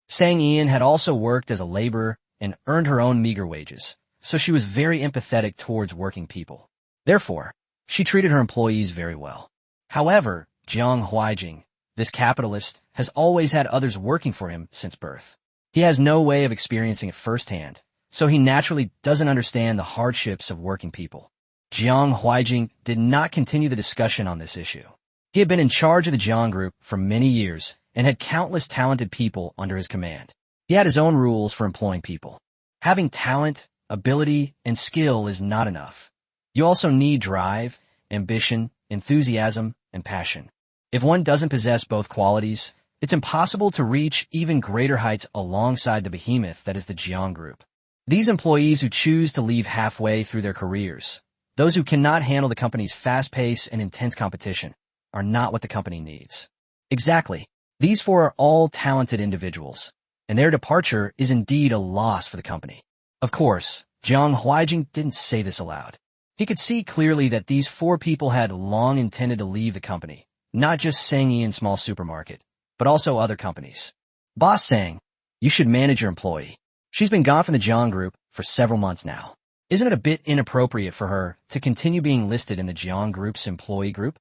Sang Ian had also worked as a laborer and earned her own meager wages, so she was very empathetic towards working people. Therefore, she treated her employees very well. However, Jiang Huijing, this capitalist, has always had others working for him since birth. He has no way of experiencing it firsthand, so he naturally doesn't understand the hardships of working people. Jiang Huijing did not continue the discussion on this issue. He had been in charge of the Jiang Group for many years and had countless talented people under his command. He had his own rules for employing people. Having talent, ability, and skill is not enough. You also need drive, ambition, enthusiasm, and passion. If one doesn't possess both qualities, it's impossible to reach even greater heights alongside the behemoth that is the Jiang Group. These employees who choose to leave halfway through their careers, those who cannot handle the company's fast pace and intense competition, are not what the company needs. Exactly. These four are all talented individuals, and their departure is indeed a loss for the company. Of course, Jiang Huijing didn't say this aloud. He could see clearly that these four people had long intended to leave the company, not just Sang Ian's small supermarket, but also other companies. Boss Sang, you should manage your employee. She's been gone from the Jiang Group for several months now. Isn't it a bit inappropriate for her to continue being listed in the Jiang Group's employee group?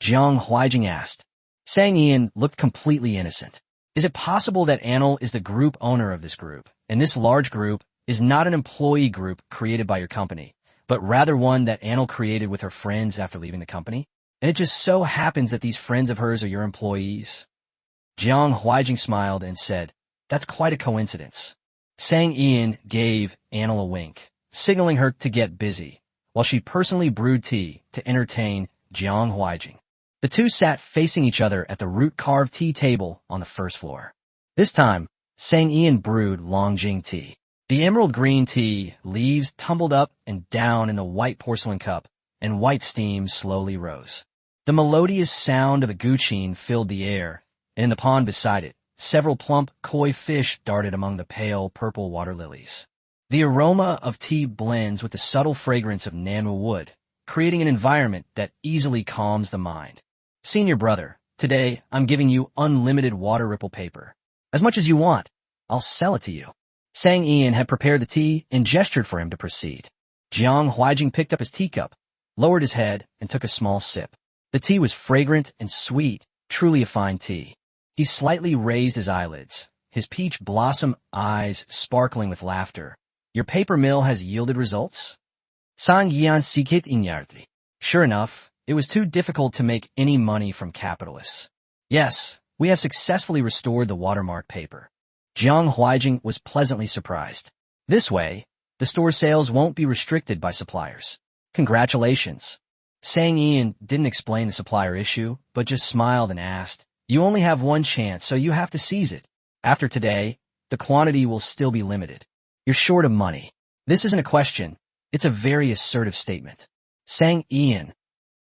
Jiang Huijing asked. Sang Ian looked completely innocent. Is it possible that Anil is the group owner of this group, and this large group is not an employee group created by your company, but rather one that Anil created with her friends after leaving the company? And it just so happens that these friends of hers are your employees? Jiang Huijing smiled and said, that's quite a coincidence. Sang Ian gave Anil a wink, signaling her to get busy, while she personally brewed tea to entertain Jiang Huijing. The two sat facing each other at the root-carved tea table on the first floor. This time, Sang Ian brewed Longjing tea. The emerald green tea leaves tumbled up and down in the white porcelain cup, and white steam slowly rose. The melodious sound of the guqin filled the air, and in the pond beside it, several plump koi fish darted among the pale purple water lilies. The aroma of tea blends with the subtle fragrance of Manhwa wood, creating an environment that easily calms the mind. Senior brother, today I'm giving you unlimited water ripple paper. As much as you want, I'll sell it to you. Sang Ian had prepared the tea and gestured for him to proceed. Jiang Huijing picked up his teacup, lowered his head, and took a small sip. The tea was fragrant and sweet, truly a fine tea. He slightly raised his eyelids, his peach blossom eyes sparkling with laughter. Your paper mill has yielded results? Sang Yan sikit inyarthi. Sure enough, it was too difficult to make any money from capitalists. Yes, we have successfully restored the watermark paper. Jiang Huijing was pleasantly surprised. This way, the store's sales won't be restricted by suppliers. Congratulations. Sang Ian didn't explain the supplier issue, but just smiled and asked, you only have one chance, so you have to seize it. After today, the quantity will still be limited. You're short of money. This isn't a question. It's a very assertive statement. Sang Ian.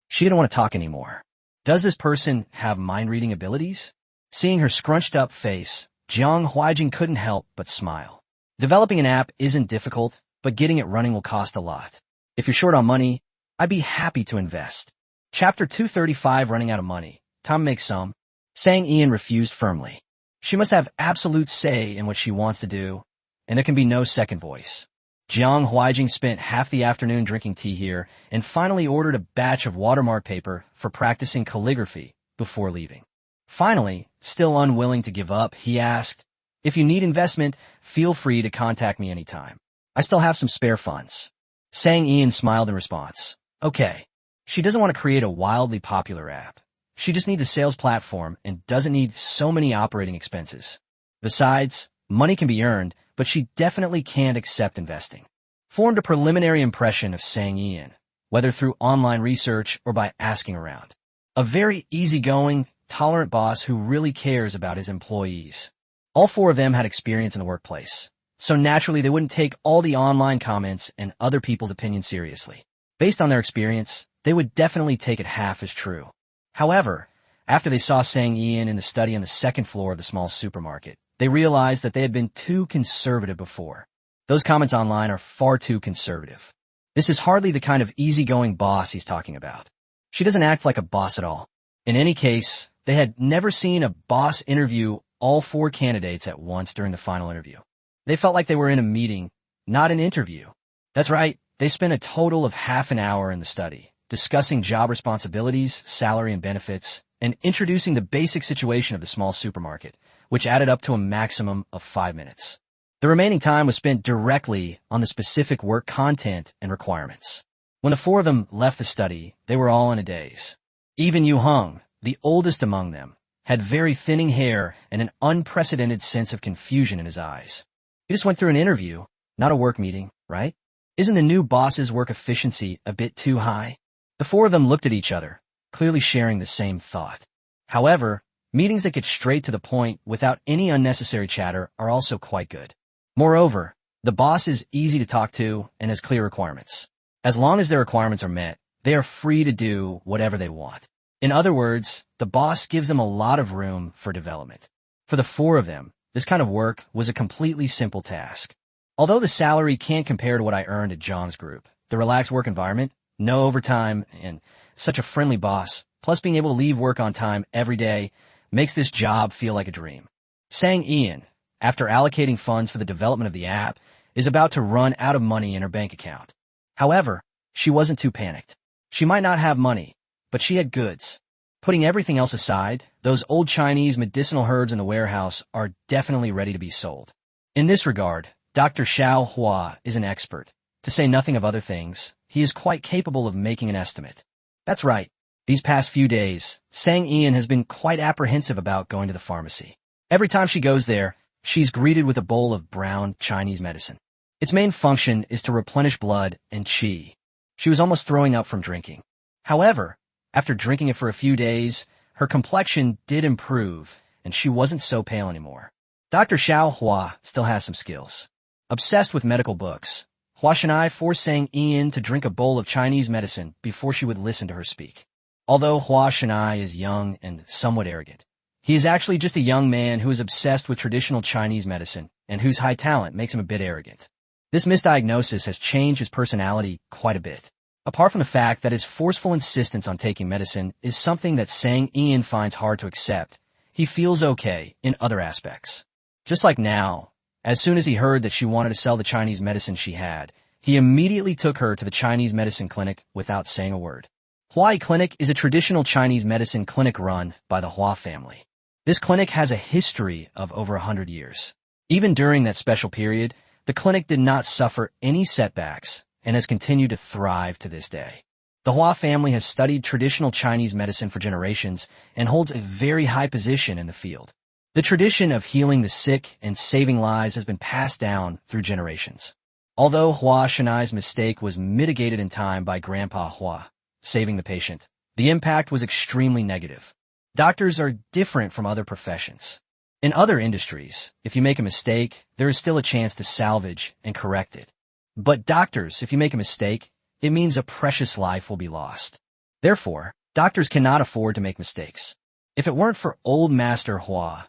She didn't want to talk anymore. Does this person have mind-reading abilities? Seeing her scrunched-up face, Jiang Huijing couldn't help but smile. Developing an app isn't difficult, but getting it running will cost a lot. If you're short on money, I'd be happy to invest. Chapter 235 Running Out of Money. Time to make some. Sang Ian refused firmly. She must have absolute say in what she wants to do, and there can be no second voice. Jiang Huijing spent half the afternoon drinking tea here and finally ordered a batch of watermark paper for practicing calligraphy before leaving. Finally, still unwilling to give up, he asked, if you need investment, feel free to contact me anytime. I still have some spare funds. Sang Ian smiled in response. Okay. She doesn't want to create a wildly popular app. She just needs a sales platform and doesn't need so many operating expenses. Besides, money can be earned, but she definitely can't accept investing. Formed a preliminary impression of Sang Ian, whether through online research or by asking around. A very easygoing, tolerant boss who really cares about his employees. All four of them had experience in the workplace, so naturally they wouldn't take all the online comments and other people's opinions seriously. Based on their experience, they would definitely take it half as true. However, after they saw Sang Ian in the study on the second floor of the small supermarket, they realized that they had been too conservative before. Those comments online are far too conservative. This is hardly the kind of easygoing boss he's talking about. She doesn't act like a boss at all. In any case, they had never seen a boss interview all four candidates at once during the final interview. They felt like they were in a meeting, not an interview. That's right, they spent a total of half an hour in the study, discussing job responsibilities, salary and benefits, and introducing the basic situation of the small supermarket, which added up to a maximum of 5 minutes. The remaining time was spent directly on the specific work content and requirements. When the four of them left the study, they were all in a daze. Even Yu Hung, the oldest among them, had very thinning hair and an unprecedented sense of confusion in his eyes. He just went through an interview, not a work meeting, right? Isn't the new boss's work efficiency a bit too high? The four of them looked at each other, clearly sharing the same thought. However, meetings that get straight to the point without any unnecessary chatter are also quite good. Moreover, the boss is easy to talk to and has clear requirements. As long as their requirements are met, they are free to do whatever they want. In other words, the boss gives them a lot of room for development. For the four of them, this kind of work was a completely simple task. Although the salary can't compare to what I earned at John's group, the relaxed work environment, no overtime, and such a friendly boss, plus being able to leave work on time every day, makes this job feel like a dream. Sang Ian, after allocating funds for the development of the app, is about to run out of money in her bank account. However, she wasn't too panicked. She might not have money, but she had goods. Putting everything else aside, those old Chinese medicinal herbs in the warehouse are definitely ready to be sold. In this regard, Dr. Xiao Hua is an expert. To say nothing of other things, he is quite capable of making an estimate. That's right. These past few days, Sang Ian has been quite apprehensive about going to the pharmacy. Every time she goes there, she's greeted with a bowl of brown Chinese medicine. Its main function is to replenish blood and qi. She was almost throwing up from drinking. However, after drinking it for a few days, her complexion did improve, and she wasn't so pale anymore. Dr. Xiao Hua still has some skills. Obsessed with medical books, Hua Shanai forced Sang Ian to drink a bowl of Chinese medicine before she would listen to her speak. Although Hua Shanai is young and somewhat arrogant, he is actually just a young man who is obsessed with traditional Chinese medicine and whose high talent makes him a bit arrogant. This misdiagnosis has changed his personality quite a bit. Apart from the fact that his forceful insistence on taking medicine is something that Sang Ian finds hard to accept, he feels okay in other aspects. Just like now, as soon as he heard that she wanted to sell the Chinese medicine she had, he immediately took her to the Chinese medicine clinic without saying a word. Huai Clinic is a traditional Chinese medicine clinic run by the Hua family. This clinic has a history of over 100 years. Even during that special period, the clinic did not suffer any setbacks and has continued to thrive to this day. The Hua family has studied traditional Chinese medicine for generations and holds a very high position in the field. The tradition of healing the sick and saving lives has been passed down through generations. Although Hua Shanai's mistake was mitigated in time by Grandpa Hua, saving the patient, the impact was extremely negative. Doctors are different from other professions. In other industries, if you make a mistake, there is still a chance to salvage and correct it. But doctors, if you make a mistake, it means a precious life will be lost. Therefore, doctors cannot afford to make mistakes. If it weren't for old Master Hua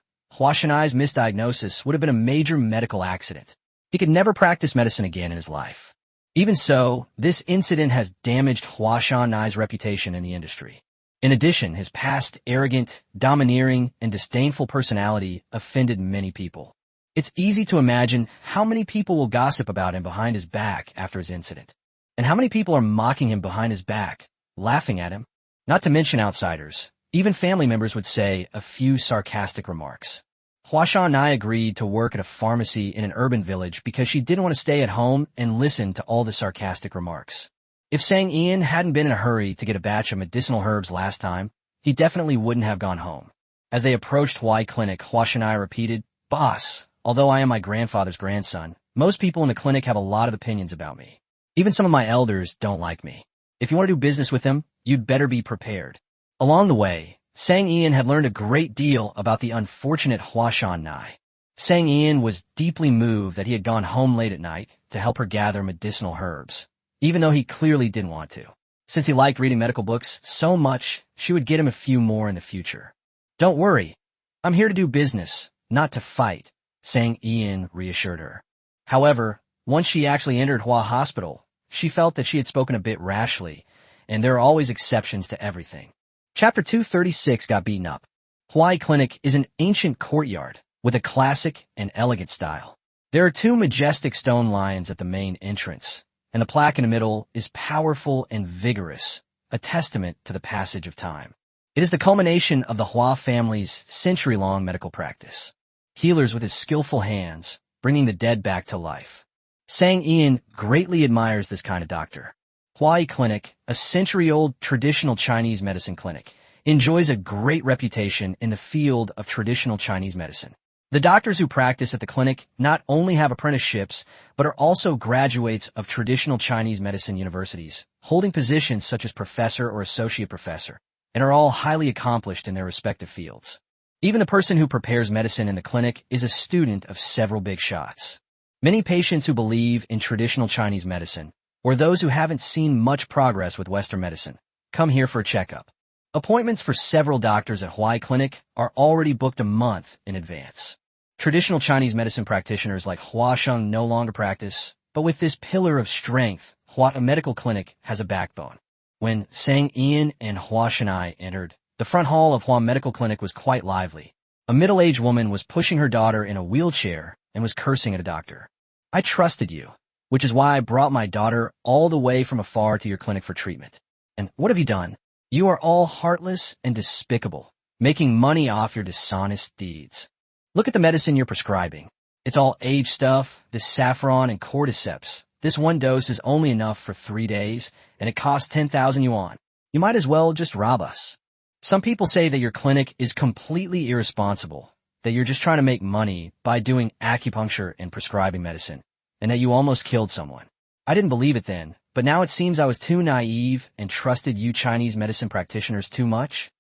Shanai's misdiagnosis would have been a major medical accident. He could never practice medicine again in his life. Even so, this incident has damaged Hua Shanai's reputation in the industry. In addition, his past arrogant, domineering, and disdainful personality offended many people. It's easy to imagine how many people will gossip about him behind his back after his incident. And how many people are mocking him behind his back, laughing at him. Not to mention outsiders. Even family members would say a few sarcastic remarks. Hua Shanai agreed to work at a pharmacy in an urban village because she didn't want to stay at home and listen to all the sarcastic remarks. If Sang Ian hadn't been in a hurry to get a batch of medicinal herbs last time, he definitely wouldn't have gone home. As they approached Hwai Clinic, Hua Shanai repeated, "Boss, although I am my grandfather's grandson, most people in the clinic have a lot of opinions about me. Even some of my elders don't like me. If you want to do business with them, you'd better be prepared." Along the way, Sang Ian had learned a great deal about the unfortunate Hua Shanai. Sang Ian was deeply moved that he had gone home late at night to help her gather medicinal herbs, even though he clearly didn't want to. Since he liked reading medical books so much, she would get him a few more in the future. "Don't worry. I'm here to do business, not to fight," Sang Ian reassured her. However, once she actually entered Hua Hospital, she felt that she had spoken a bit rashly, and there are always exceptions to everything. Chapter 236 got beaten up. Hwai Clinic is an ancient courtyard with a classic and elegant style. There are two majestic stone lions at the main entrance, and the plaque in the middle is powerful and vigorous, a testament to the passage of time. It is the culmination of the Hua family's century-long medical practice. Healers with his skillful hands, bringing the dead back to life. Sang Ian greatly admires this kind of doctor. Hwai Clinic, a century-old traditional Chinese medicine clinic, enjoys a great reputation in the field of traditional Chinese medicine. The doctors who practice at the clinic not only have apprenticeships, but are also graduates of traditional Chinese medicine universities, holding positions such as professor or associate professor, and are all highly accomplished in their respective fields. Even the person who prepares medicine in the clinic is a student of several big shots. Many patients who believe in traditional Chinese medicine, or those who haven't seen much progress with Western medicine, come here for a checkup. Appointments for several doctors at Hwai Clinic are already booked a month in advance. Traditional Chinese medicine practitioners like Hua Sheng no longer practice, but with this pillar of strength, Hua Medical Clinic has a backbone. When Sang Ian and Hua Shanai entered, the front hall of Hua Medical Clinic was quite lively. A middle-aged woman was pushing her daughter in a wheelchair and was cursing at a doctor. "I trusted you, which is why I brought my daughter all the way from afar to your clinic for treatment. And what have you done? You are all heartless and despicable, making money off your dishonest deeds. Look at the medicine you're prescribing. It's all age stuff, this saffron and cordyceps. This one dose is only enough for 3 days, and it costs 10,000 yuan. You might as well just rob us." Some people say that your clinic is completely irresponsible, that you're just trying to make money by doing acupuncture and prescribing medicine, and that you almost killed someone. I didn't believe it then, but now it seems I was too naive and trusted you Chinese medicine practitioners too much.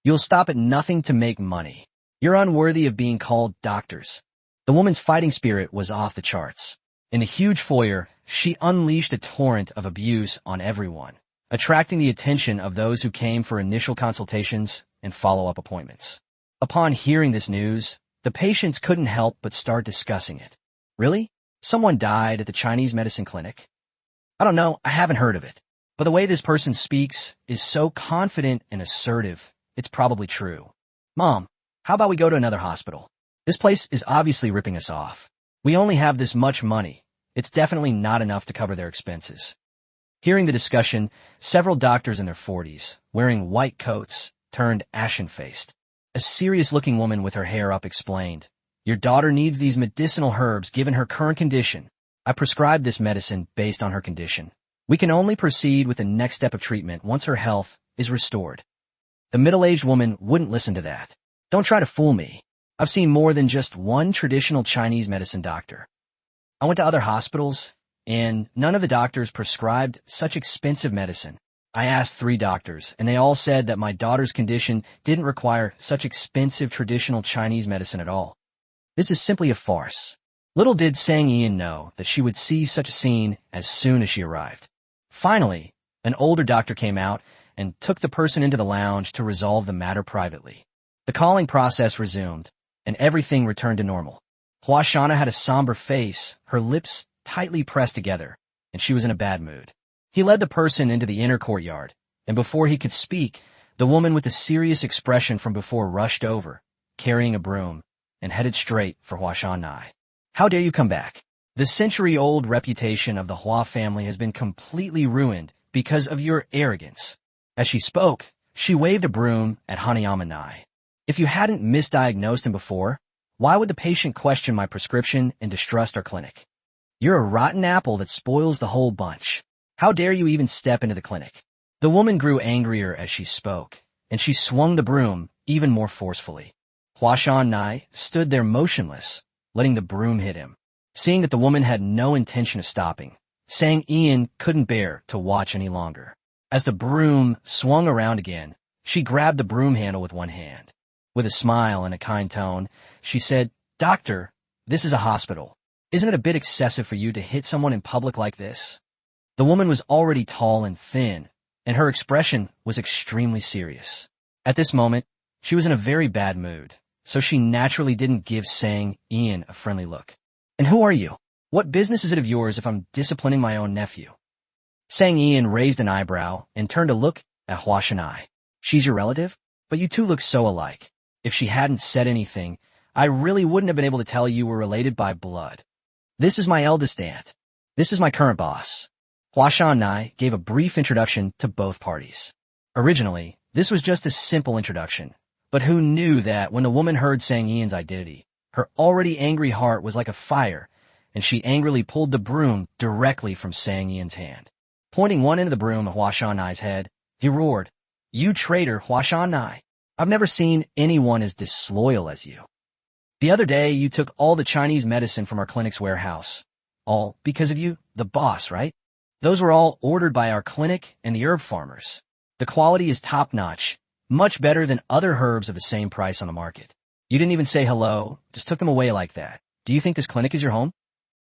You'll stop at nothing to make money. You're unworthy of being called doctors. The woman's fighting spirit was off the charts. In the huge foyer, she unleashed a torrent of abuse on everyone, attracting the attention of those who came for initial consultations and follow-up appointments. Upon hearing this news, the patients couldn't help but start discussing it. "Really? Someone died at the Chinese medicine clinic? I don't know, I haven't heard of it. But the way this person speaks is so confident and assertive, it's probably true. Mom, how about we go to another hospital? This place is obviously ripping us off. We only have this much money. It's definitely not enough to cover their expenses." Hearing the discussion, several doctors in their 40s, wearing white coats, turned ashen-faced. A serious-looking woman with her hair up explained, "Your daughter needs these medicinal herbs given her current condition. I prescribed this medicine based on her condition. We can only proceed with the next step of treatment once her health is restored." The middle-aged woman wouldn't listen to that. "Don't try to fool me. I've seen more than just one traditional Chinese medicine doctor. I went to other hospitals, and none of the doctors prescribed such expensive medicine. I asked 3 doctors, and they all said that my daughter's condition didn't require such expensive traditional Chinese medicine at all. This is simply a farce." Little did Sang Ian know that she would see such a scene as soon as she arrived. Finally, an older doctor came out and took the person into the lounge to resolve the matter privately. The calling process resumed, and everything returned to normal. Hua Shana had a somber face, her lips tightly pressed together, and she was in a bad mood. He led the person into the inner courtyard, and before he could speak, the woman with the serious expression from before rushed over, carrying a broom, and headed straight for Hua Shanai. "How dare you come back? The century-old reputation of the Hua family has been completely ruined because of your arrogance." As she spoke, she waved a broom at Hanayama Nai. "If you hadn't misdiagnosed him before, why would the patient question my prescription and distrust our clinic? You're a rotten apple that spoils the whole bunch. How dare you even step into the clinic? The woman grew angrier as she spoke, and she swung the broom even more forcefully. Huashan Nai stood there motionless, letting the broom hit him. Seeing that the woman had no intention of stopping, Sang Ian couldn't bear to watch any longer. As the broom swung around again, she grabbed the broom handle with one hand. With a smile and a kind tone, she said, "Doctor, this is a hospital. Isn't it a bit excessive for you to hit someone in public like this?" The woman was already tall and thin, and her expression was extremely serious. At this moment, she was in a very bad mood, so she naturally didn't give Sang Ian a friendly look. "And who are you? What business is it of yours if I'm disciplining my own nephew?" Sang Ian raised an eyebrow and turned to look at Hua Shanai. "She's your relative? But you two look so alike. If she hadn't said anything, I really wouldn't have been able to tell you were related by blood. This is my eldest aunt. This is my current boss." Hua Shanai gave a brief introduction to both parties. Originally, this was just a simple introduction, but who knew that when the woman heard Sang Ian's identity, her already angry heart was like a fire, and she angrily pulled the broom directly from Sang Ian's hand. Pointing one end of the broom at Hua Shanai's head, he roared, "You traitor, Hua Shanai! I've never seen anyone as disloyal as you. The other day, you took all the Chinese medicine from our clinic's warehouse. All because of you, the boss, right? Those were all ordered by our clinic and the herb farmers. The quality is top-notch, much better than other herbs of the same price on the market. You didn't even say hello, just took them away like that. Do you think this clinic is your home?"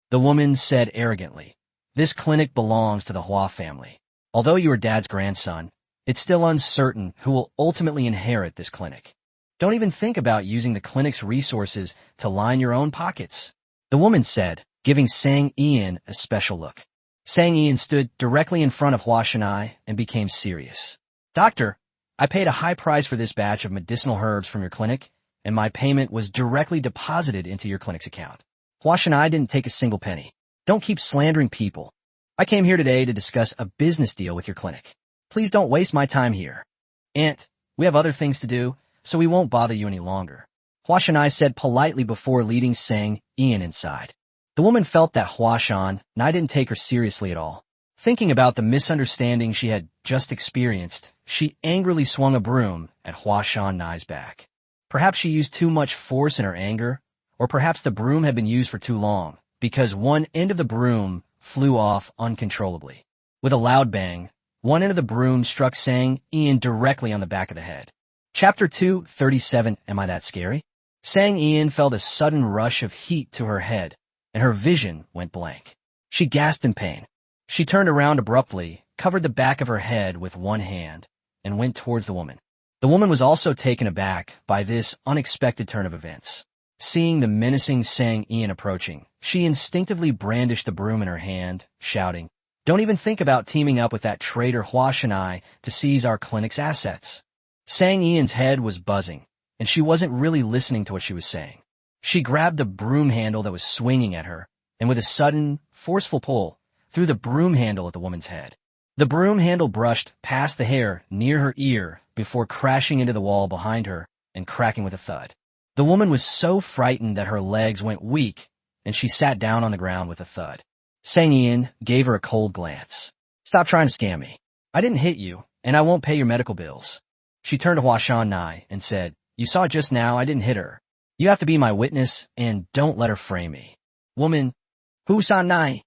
The woman said arrogantly, "This clinic belongs to the Hua family. Although you are Dad's grandson, it's still uncertain who will ultimately inherit this clinic. Don't even think about using the clinic's resources to line your own pockets," the woman said, giving Sang Ian a special look. Sang Ian stood directly in front of Hua Shanai and became serious. "Doctor, I paid a high price for this batch of medicinal herbs from your clinic, and my payment was directly deposited into your clinic's account. Hua Shanai didn't take a single penny. Don't keep slandering people. I came here today to discuss a business deal with your clinic. Please don't waste my time here. Aunt, we have other things to do, so we won't bother you any longer," Hua Shanai said politely before leading Sang Ian inside. The woman felt that Hua Shanai didn't take her seriously at all. Thinking about the misunderstanding she had just experienced, she angrily swung a broom at Hua Shanai's back. Perhaps she used too much force in her anger, or perhaps the broom had been used for too long, because one end of the broom flew off uncontrollably. With a loud bang, one end of the broom struck Sang Ian directly on the back of the head. Chapter 237, Am I That Scary? Sang Ian felt a sudden rush of heat to her head, and her vision went blank. She gasped in pain. She turned around abruptly, covered the back of her head with one hand, and went towards the woman. The woman was also taken aback by this unexpected turn of events. Seeing the menacing Sang Ian approaching, she instinctively brandished the broom in her hand, shouting, "Don't even think about teaming up with that traitor Hua Shanai to seize our clinic's assets." Sang Ian's head was buzzing, and she wasn't really listening to what she was saying. She grabbed the broom handle that was swinging at her, and with a sudden, forceful pull, threw the broom handle at the woman's head. The broom handle brushed past the hair near her ear before crashing into the wall behind her and cracking with a thud. The woman was so frightened that her legs went weak, and she sat down on the ground with a thud. Sang Ian gave her a cold glance. "Stop trying to scam me. I didn't hit you, and I won't pay your medical bills." She turned to Hua Shanai and said, "You saw just now I didn't hit her. You have to be my witness, and don't let her frame me." Woman, Hu Shanai,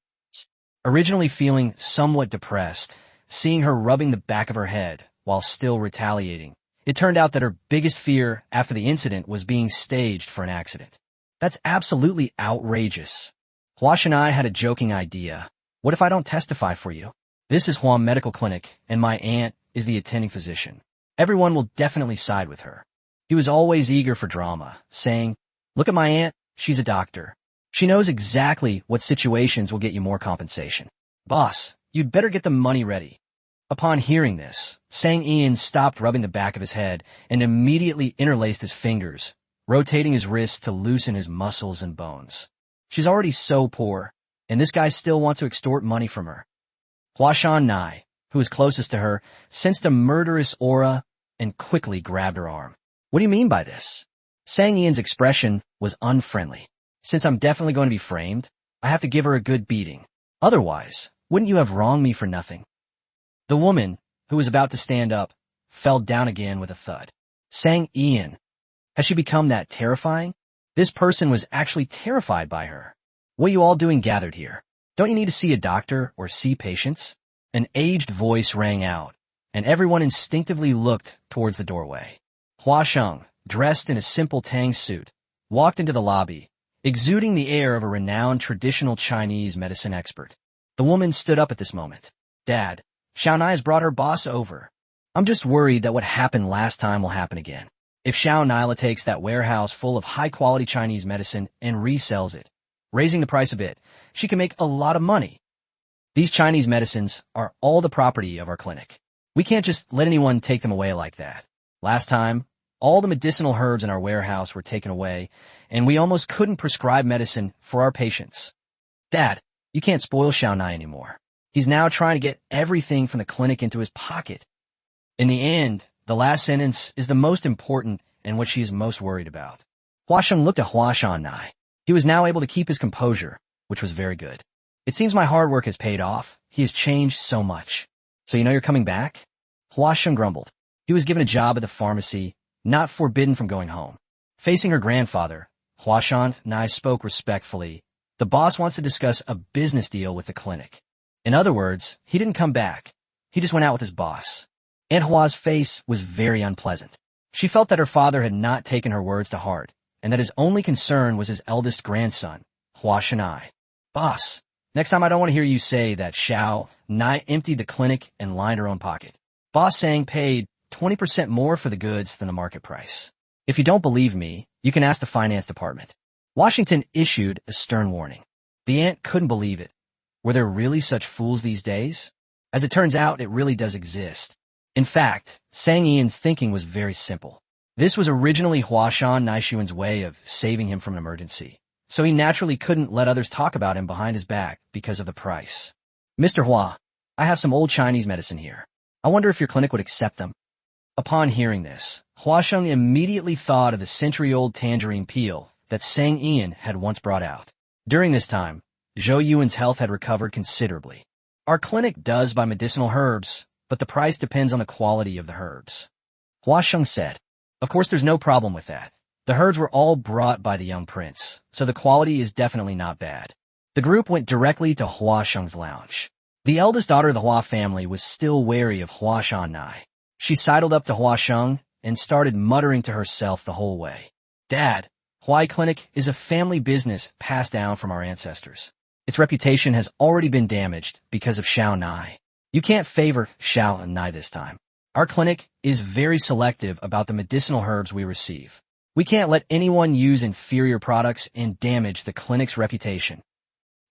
originally feeling somewhat depressed, seeing her rubbing the back of her head while still retaliating, it turned out that her biggest fear after the incident was being staged for an accident. "That's absolutely outrageous." Hua Shanai had a joking idea. "What if I don't testify for you? This is Hua Medical Clinic, and my aunt is the attending physician. Everyone will definitely side with her." He was always eager for drama, saying, "Look at my aunt, she's a doctor. She knows exactly what situations will get you more compensation. Boss, you'd better get the money ready." Upon hearing this, Sang Ian stopped rubbing the back of his head and immediately interlaced his fingers, rotating his wrists to loosen his muscles and bones. She's already so poor, and this guy still wants to extort money from her. Hua Shanai, who was closest to her, sensed a murderous aura and quickly grabbed her arm. "What do you mean by this?" Sang Ian's expression was unfriendly. "Since I'm definitely going to be framed, I have to give her a good beating. Otherwise, Wouldn't you have wronged me for nothing? The woman, who was about to stand up, fell down again with a thud. Sang Ian. Has she become that terrifying? This person was actually terrified by her. What are you all doing gathered here? Don't you need to see a doctor or see patients? An aged voice rang out, and everyone instinctively looked towards the doorway. Hua Sheng, dressed in a simple Tang suit, walked into the lobby, exuding the air of a renowned traditional Chinese medicine expert. The woman stood up at this moment. Dad, Xiao Nai has brought her boss over. I'm just worried that what happened last time will happen again. If Xiao Nai takes that warehouse full of high-quality Chinese medicine and resells it, raising the price a bit, she can make a lot of money. These Chinese medicines are all the property of our clinic. We can't just let anyone take them away like that. Last time, all the medicinal herbs in our warehouse were taken away, and we almost couldn't prescribe medicine for our patients. Dad, you can't spoil Xiao Nai anymore. He's now trying to get everything from the clinic into his pocket. In the end, the last sentence is the most important and what she is most worried about. Hua Sheng looked at Hua Shan-nai. He was now able to keep his composure, which was very good. It seems my hard work has paid off. He has changed so much. So you know you're coming back? Hua Sheng grumbled. He was given a job at the pharmacy, not forbidden from going home. Facing her grandfather, Hua Shan-nai spoke respectfully. The boss wants to discuss a business deal with the clinic. In other words, he didn't come back. He just went out with his boss. Aunt Hua's face was very unpleasant. She felt that her father had not taken her words to heart, and that his only concern was his eldest grandson, Hua Shan-nai. Boss, next time I don't want to hear you say that Xiao Nai emptied the clinic and lined her own pocket. Boss Sang paid 20% more for the goods than the market price. If you don't believe me, you can ask the finance department. Washington issued a stern warning. The aunt couldn't believe it. Were there really such fools these days? As it turns out, it really does exist. In fact, Sang Ian's thinking was very simple. This was originally Hua Shan-nai way of saving him from an emergency, so he naturally couldn't let others talk about him behind his back because of the price. Mr. Hua, I have some old Chinese medicine here. I wonder if your clinic would accept them. Upon hearing this, Hua Sheng immediately thought of the century-old tangerine peel that Sang Ian had once brought out. During this time, Zhou Yuan's health had recovered considerably. Our clinic does buy medicinal herbs, but the price depends on the quality of the herbs. Hua Sheng said, of course there's no problem with that. The herbs were all brought by the young prince, so the quality is definitely not bad. The group went directly to Hua Sheng's lounge. The eldest daughter of the Hua family was still wary of Hua Shan-nai. She sidled up to Hua Sheng and started muttering to herself the whole way. Dad, Huai Clinic is a family business passed down from our ancestors. Its reputation has already been damaged because of Xiao Nai. You can't favor Xiao Nai this time. Our clinic is very selective about the medicinal herbs we receive. We can't let anyone use inferior products and damage the clinic's reputation.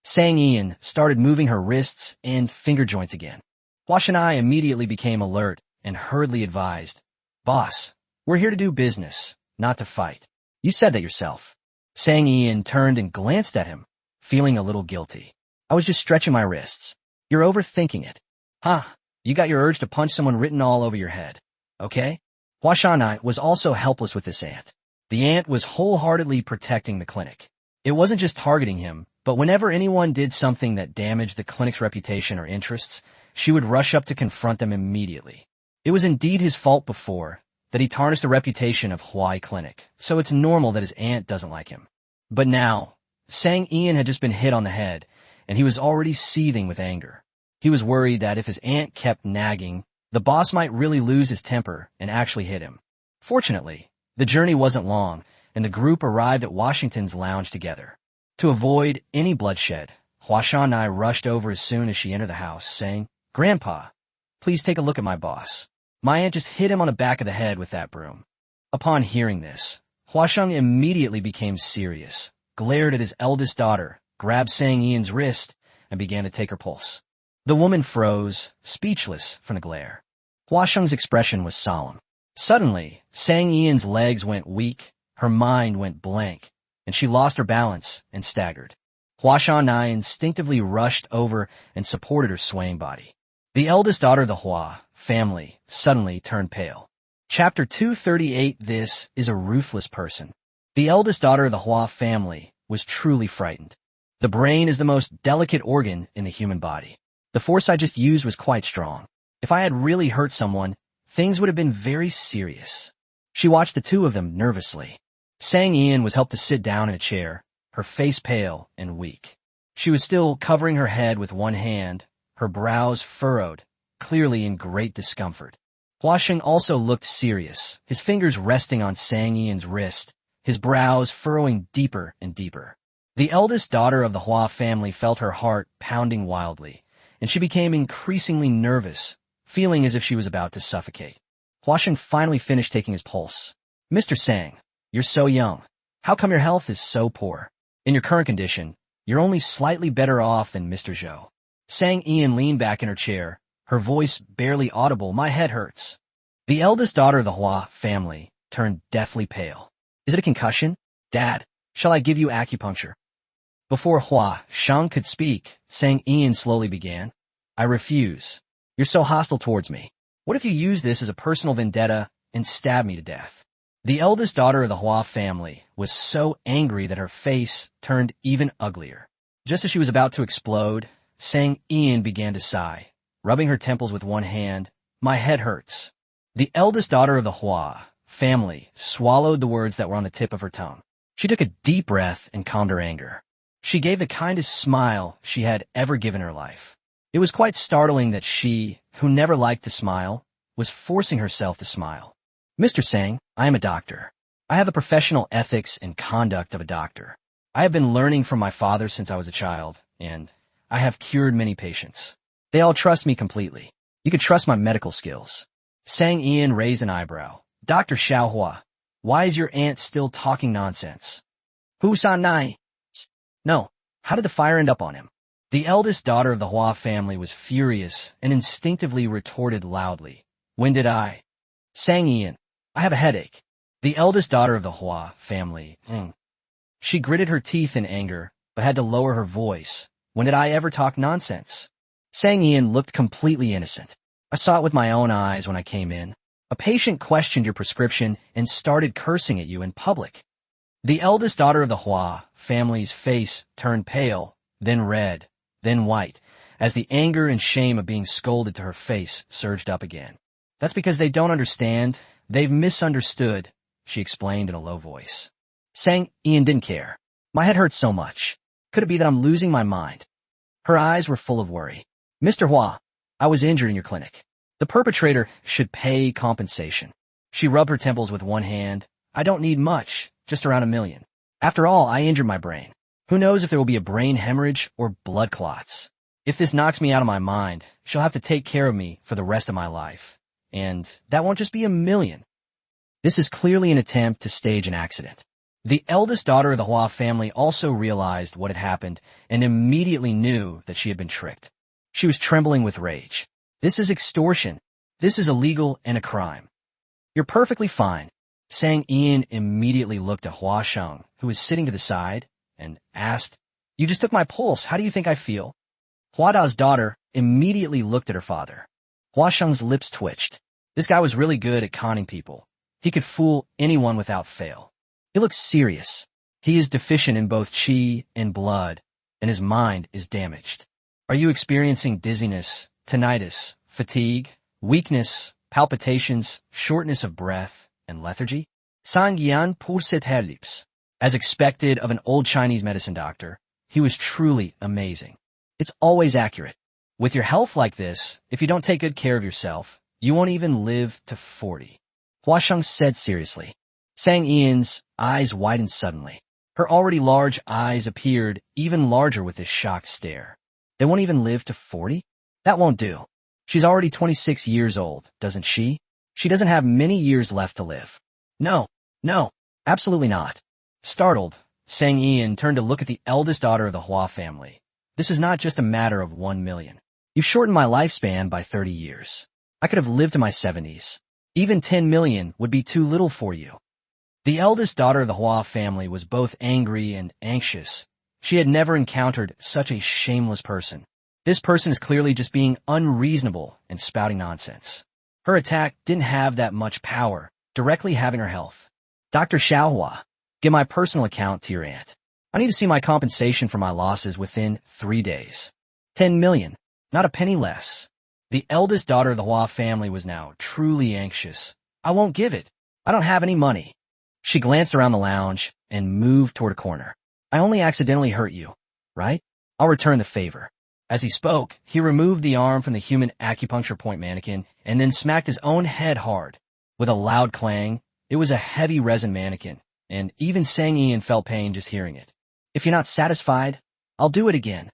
Sang Ian started moving her wrists and finger joints again. Hua Shan-nai immediately became alert and hurriedly advised, Boss, we're here to do business, not to fight. You said that yourself. Sang Ian turned and glanced at him, feeling a little guilty. I was just stretching my wrists. You're overthinking it. Huh, you got your urge to punch someone written all over your head. Okay? Hua Shan-nai was also helpless with this aunt. The aunt was wholeheartedly protecting the clinic. It wasn't just targeting him, but whenever anyone did something that damaged the clinic's reputation or interests, she would rush up to confront them immediately. It was indeed his fault before that he tarnished the reputation of Huai Clinic, so it's normal that his aunt doesn't like him. But now, Sang Ian had just been hit on the head, and he was already seething with anger. He was worried that if his aunt kept nagging, the boss might really lose his temper and actually hit him. Fortunately, the journey wasn't long, and the group arrived at Washington's lounge together. To avoid any bloodshed, Hua Shan-nai rushed over as soon as she entered the house, saying, Grandpa, please take a look at my boss. My aunt just hit him on the back of the head with that broom. Upon hearing this, Hua Sheng immediately became serious, glared at his eldest daughter, grabbed Sang Ian's wrist, and began to take her pulse. The woman froze, speechless from the glare. Hua Sheng's expression was solemn. Suddenly, Sang Ian's legs went weak, her mind went blank, and she lost her balance and staggered. Hua Shan-nai instinctively rushed over and supported her swaying body. The eldest daughter of the Hua family suddenly turned pale. Chapter 238. This is a ruthless person. The eldest daughter of the Hua family was truly frightened. The brain is the most delicate organ in the human body. The force I just used was quite strong. If I had really hurt someone, things would have been very serious. She watched the two of them nervously. Sang Ian was helped to sit down in a chair, her face pale and weak. She was still covering her head with one hand, her brows furrowed, clearly in great discomfort. Huasheng also looked serious, his fingers resting on Sang Ian's wrist, his brows furrowing deeper and deeper. The eldest daughter of the Hua family felt her heart pounding wildly, and she became increasingly nervous, feeling as if she was about to suffocate. Huasheng finally finished taking his pulse. "Mr. Sang, you're so young. How come your health is so poor? In your current condition, you're only slightly better off than Mr. Zhou." Sang Ian leaned back in her chair, her voice barely audible. "My head hurts." The eldest daughter of the Hua family turned deathly pale. "Is it a concussion? Dad, shall I give you acupuncture?" Before Huasheng could speak, Sang Ian slowly began. "I refuse. You're so hostile towards me. What if you use this as a personal vendetta and stab me to death?" The eldest daughter of the Hua family was so angry that her face turned even uglier. Just as she was about to explode, Sang Ian began to sigh, rubbing her temples with one hand. "My head hurts." The eldest daughter of the Hua family swallowed the words that were on the tip of her tongue. She took a deep breath and calmed her anger. She gave the kindest smile she had ever given her life. It was quite startling that she, who never liked to smile, was forcing herself to smile. "Mr. Sang, I am a doctor. I have the professional ethics and conduct of a doctor. I have been learning from my father since I was a child, and I have cured many patients. They all trust me completely. You can trust my medical skills." Sang Ian raised an eyebrow. "Dr. Xiaohua, why is your aunt still talking nonsense?" "Hu San Nai?" "No. How did the fire end up on him?" The eldest daughter of the Hua family was furious and instinctively retorted loudly. "When did I?" "Sang Ian, I have a headache." The eldest daughter of the Hua family, She gritted her teeth in anger, but had to lower her voice. "When did I ever talk nonsense?" Sang Ian looked completely innocent. "I saw it with my own eyes when I came in. A patient questioned your prescription and started cursing at you in public." The eldest daughter of the Hua family's face turned pale, then red, then white, as the anger and shame of being scolded to her face surged up again. "That's because they don't understand. They've misunderstood," she explained in a low voice. Sang Ian didn't care. "My head hurts so much. Could it be that I'm losing my mind?" Her eyes were full of worry. "Mr. Hua, I was injured in your clinic. The perpetrator should pay compensation." She rubbed her temples with one hand. "I don't need much, just around $1 million. After all, I injured my brain. Who knows if there will be a brain hemorrhage or blood clots. If this knocks me out of my mind, she'll have to take care of me for the rest of my life. And that won't just be $1 million. This is clearly an attempt to stage an accident." The eldest daughter of the Hua family also realized what had happened and immediately knew that she had been tricked. She was trembling with rage. "This is extortion. This is illegal and a crime." "You're perfectly fine." Sang Ian immediately looked at Huasheng, who was sitting to the side, and asked, "You just took my pulse. How do you think I feel?" Huada's daughter immediately looked at her father. Huasheng's lips twitched. This guy was really good at conning people. He could fool anyone without fail. He looks serious. He is deficient in both qi and blood, and his mind is damaged. "Are you experiencing dizziness, tinnitus, fatigue, weakness, palpitations, shortness of breath, and lethargy?" Sang Yan pulset her lips. As expected of an old Chinese medicine doctor, he was truly amazing. "It's always accurate. With your health like this, if you don't take good care of yourself, you won't even live to 40. Huasheng said seriously. Sang Ian's eyes widened suddenly. Her already large eyes appeared even larger with this shocked stare. "They won't even live to 40? That won't do. She's already 26 years old, doesn't she? She doesn't have many years left to live." No, absolutely not." Startled, Sang Ian turned to look at the eldest daughter of the Hua family. "This is not just a matter of 1 million. You've shortened my lifespan by 30 years. I could have lived to my 70s. Even 10 million would be too little for you." The eldest daughter of the Hua family was both angry and anxious. She had never encountered such a shameless person. This person is clearly just being unreasonable and spouting nonsense. Her attack didn't have that much power, directly having her health. "Dr. Xiaohua, give my personal account to your aunt. I need to see my compensation for my losses within 3 days. 10 million. Not a penny less. The eldest daughter of the Hua family was now truly anxious. I won't give it. I don't have any money. She glanced around the lounge and moved toward a corner. I only accidentally hurt you, right? I'll return the favor. As he spoke, he removed the arm from the human acupuncture point mannequin and then smacked his own head hard. With a loud clang, it was a heavy resin mannequin, and even Sang Ian felt pain just hearing it. If you're not satisfied, I'll do it again.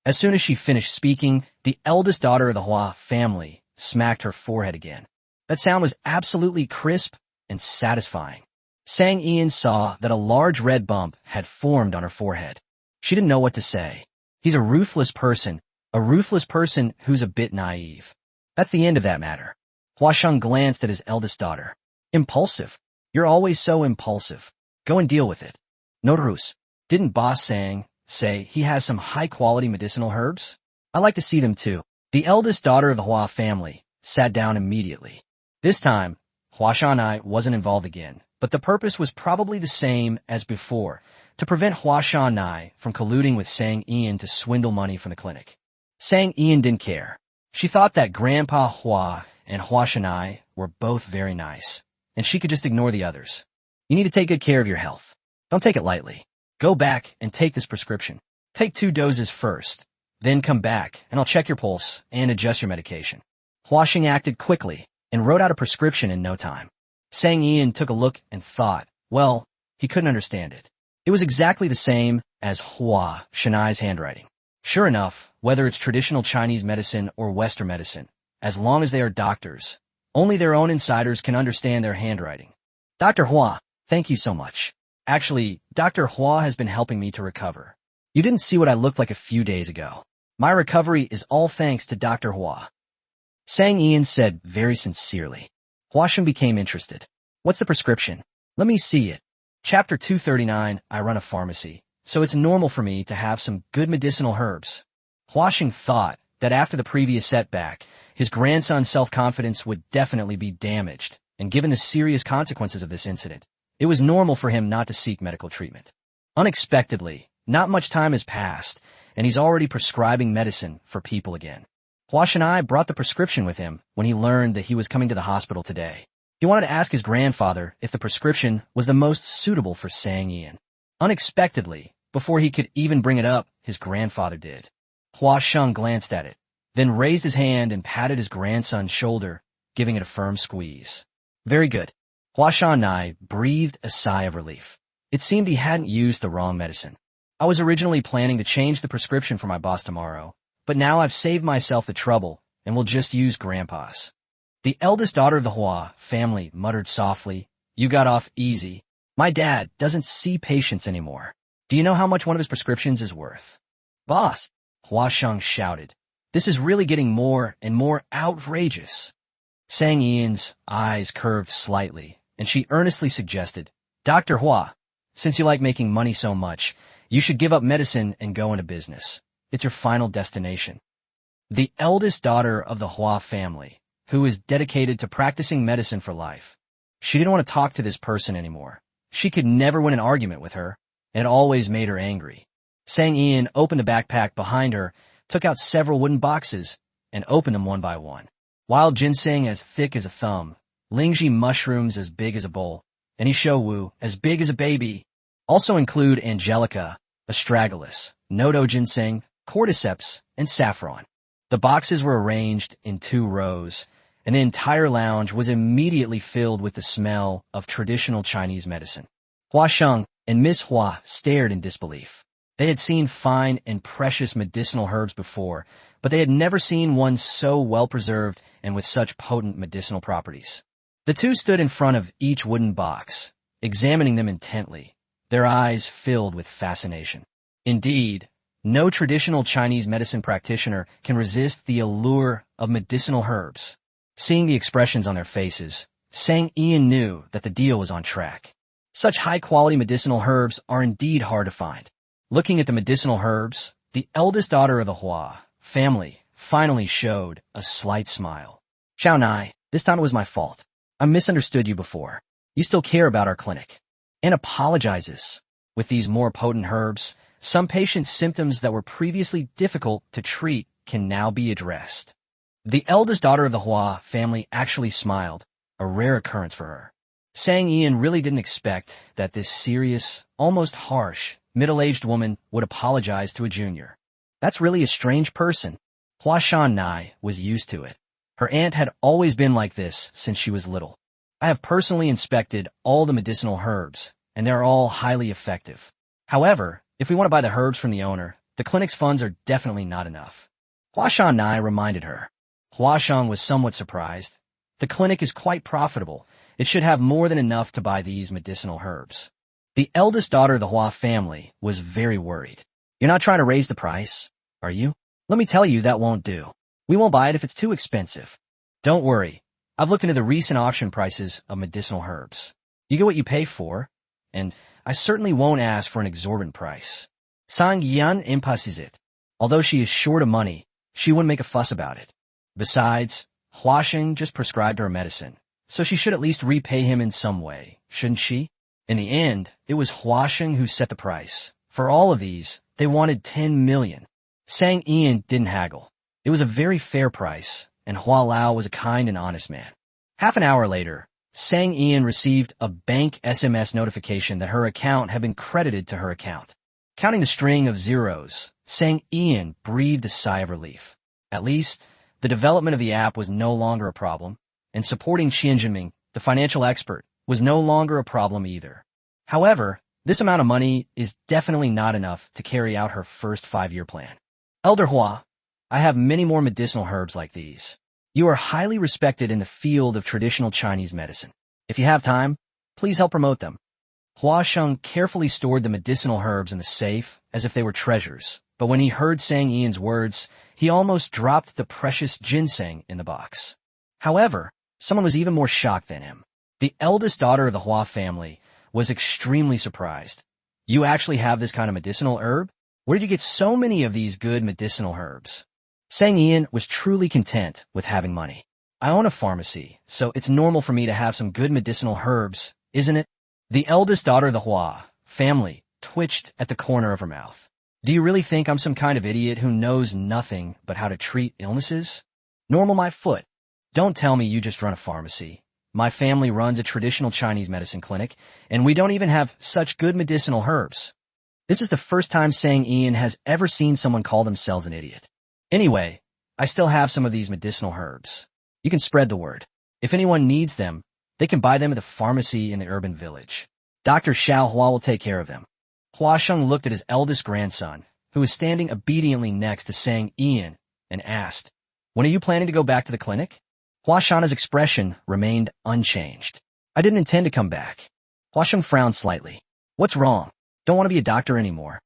As soon as she finished speaking, the eldest daughter of the Hua family smacked her forehead again. That sound was absolutely crisp and satisfying. Sang Ian saw that a large red bump had formed on her forehead. She didn't know what to say. He's a ruthless person who's a bit naive. That's the end of that matter. Huasheng glanced at his eldest daughter. Impulsive. You're always so impulsive. Go and deal with it. Notarus, didn't Boss Sang say he has some high-quality medicinal herbs? I like to see them too. The eldest daughter of the Hua family sat down immediately. This time, Huasheng wasn't involved again, but the purpose was probably the same as before, to prevent Huasheng from colluding with Sang Ian to swindle money from the clinic. Sang Ian didn't care. She thought that Grandpa Hua and Huasheng were both very nice, and she could just ignore the others. You need to take good care of your health. Don't take it lightly. Go back and take this prescription. Take 2 doses first, then come back, and I'll check your pulse and adjust your medication. Huasheng acted quickly and wrote out a prescription in no time. Sang Ian took a look and thought, well, he couldn't understand it. It was exactly the same as Hua Shanai's handwriting. Sure enough, whether it's traditional Chinese medicine or Western medicine, as long as they are doctors, only their own insiders can understand their handwriting. Dr. Hua, thank you so much. Actually, Dr. Hua has been helping me to recover. You didn't see what I looked like a few days ago. My recovery is all thanks to Dr. Hua. Sang Ian said very sincerely. Huasheng became interested. What's the prescription? Let me see it. Chapter 239, I run a pharmacy, so it's normal for me to have some good medicinal herbs. Huasheng thought that after the previous setback, his grandson's self-confidence would definitely be damaged, and given the serious consequences of this incident, it was normal for him not to seek medical treatment. Unexpectedly, not much time has passed, and he's already prescribing medicine for people again. Huasheng brought the prescription with him when he learned that he was coming to the hospital today. He wanted to ask his grandfather if the prescription was the most suitable for Sang Ian. Unexpectedly, before he could even bring it up, his grandfather did. Huasheng glanced at it, then raised his hand and patted his grandson's shoulder, giving it a firm squeeze. Very good. Huasheng breathed a sigh of relief. It seemed he hadn't used the wrong medicine. I was originally planning to change the prescription for my boss tomorrow, but now I've saved myself the trouble and will just use Grandpa's. The eldest daughter of the Hua family muttered softly, You got off easy. My dad doesn't see patients anymore. Do you know how much one of his prescriptions is worth? Boss, Huasheng shouted. This is really getting more and more outrageous. Sang Ian's eyes curved slightly, and she earnestly suggested, Dr. Hua, since you like making money so much, you should give up medicine and go into business. It's your final destination. The eldest daughter of the Hua family, who is dedicated to practicing medicine for life. She didn't want to talk to this person anymore. She could never win an argument with her, and it always made her angry. Sang Ian opened the backpack behind her, took out several wooden boxes, and opened them one by one. Wild ginseng as thick as a thumb, lingji mushrooms as big as a bowl, and isho wu as big as a baby. Also include angelica, astragalus, nodo ginseng, cordyceps, and saffron. The boxes were arranged in 2 rows, and the entire lounge was immediately filled with the smell of traditional Chinese medicine. Huasheng and Miss Hua stared in disbelief. They had seen fine and precious medicinal herbs before, but they had never seen one so well-preserved and with such potent medicinal properties. The two stood in front of each wooden box, examining them intently, their eyes filled with fascination. Indeed, no traditional Chinese medicine practitioner can resist the allure of medicinal herbs. Seeing the expressions on their faces, Sang Ian knew that the deal was on track. Such high-quality medicinal herbs are indeed hard to find. Looking at the medicinal herbs, the eldest daughter of the Hua family finally showed a slight smile. Xiao Nai, this time it was my fault. I misunderstood you before. You still care about our clinic. And apologizes. With these more potent herbs, some patients' symptoms that were previously difficult to treat can now be addressed. The eldest daughter of the Hua family actually smiled, a rare occurrence for her. Sang Ian really didn't expect that this serious, almost harsh, middle-aged woman would apologize to a junior. That's really a strange person. Hua Shan Nai was used to it. Her aunt had always been like this since she was little. I have personally inspected all the medicinal herbs, and they're all highly effective. However, if we want to buy the herbs from the owner, the clinic's funds are definitely not enough. Hua Shan Nai reminded her. Hua Shang was somewhat surprised. The clinic is quite profitable. It should have more than enough to buy these medicinal herbs. The eldest daughter of the Hua family was very worried. You're not trying to raise the price, are you? Let me tell you that won't do. We won't buy it if it's too expensive. Don't worry. I've looked into the recent auction prices of medicinal herbs. You get what you pay for, and I certainly won't ask for an exorbitant price. Sang Yan impasses it. Although she is short of money, she wouldn't make a fuss about it. Besides, Huasheng just prescribed her medicine, so she should at least repay him in some way, shouldn't she? In the end, it was Huasheng who set the price. For all of these, they wanted 10 million. Sang Ian didn't haggle. It was a very fair price, and Hua Lao was a kind and honest man. Half an hour later, Sang Ian received a bank SMS notification that her account had been credited to her account. Counting the string of zeros, Sang Ian breathed a sigh of relief. At least, the development of the app was no longer a problem, and supporting Qian Jinming, the financial expert, was no longer a problem either. However, this amount of money is definitely not enough to carry out her first 5-year plan. Elder Hua, I have many more medicinal herbs like these. You are highly respected in the field of traditional Chinese medicine. If you have time, please help promote them. Hua Sheng carefully stored the medicinal herbs in the safe as if they were treasures, but when he heard Sang Ian's words, he almost dropped the precious ginseng in the box. However, someone was even more shocked than him. The eldest daughter of the Hua family was extremely surprised. You actually have this kind of medicinal herb? Where did you get so many of these good medicinal herbs? Sang Ian was truly content with having money. I own a pharmacy, so it's normal for me to have some good medicinal herbs, isn't it? The eldest daughter of the Hua family twitched at the corner of her mouth. Do you really think I'm some kind of idiot who knows nothing but how to treat illnesses? Normal my foot. Don't tell me you just run a pharmacy. My family runs a traditional Chinese medicine clinic, and we don't even have such good medicinal herbs. This is the first time Sang Ian has ever seen someone call themselves an idiot. Anyway, I still have some of these medicinal herbs. You can spread the word. If anyone needs them, they can buy them at the pharmacy in the urban village. Dr. Xiao Hua will take care of them. Hua Sheng looked at his eldest grandson, who was standing obediently next to Sang Ian, and asked, When are you planning to go back to the clinic? Hua Shan's expression remained unchanged. I didn't intend to come back. Hua Sheng frowned slightly. What's wrong? Don't want to be a doctor anymore.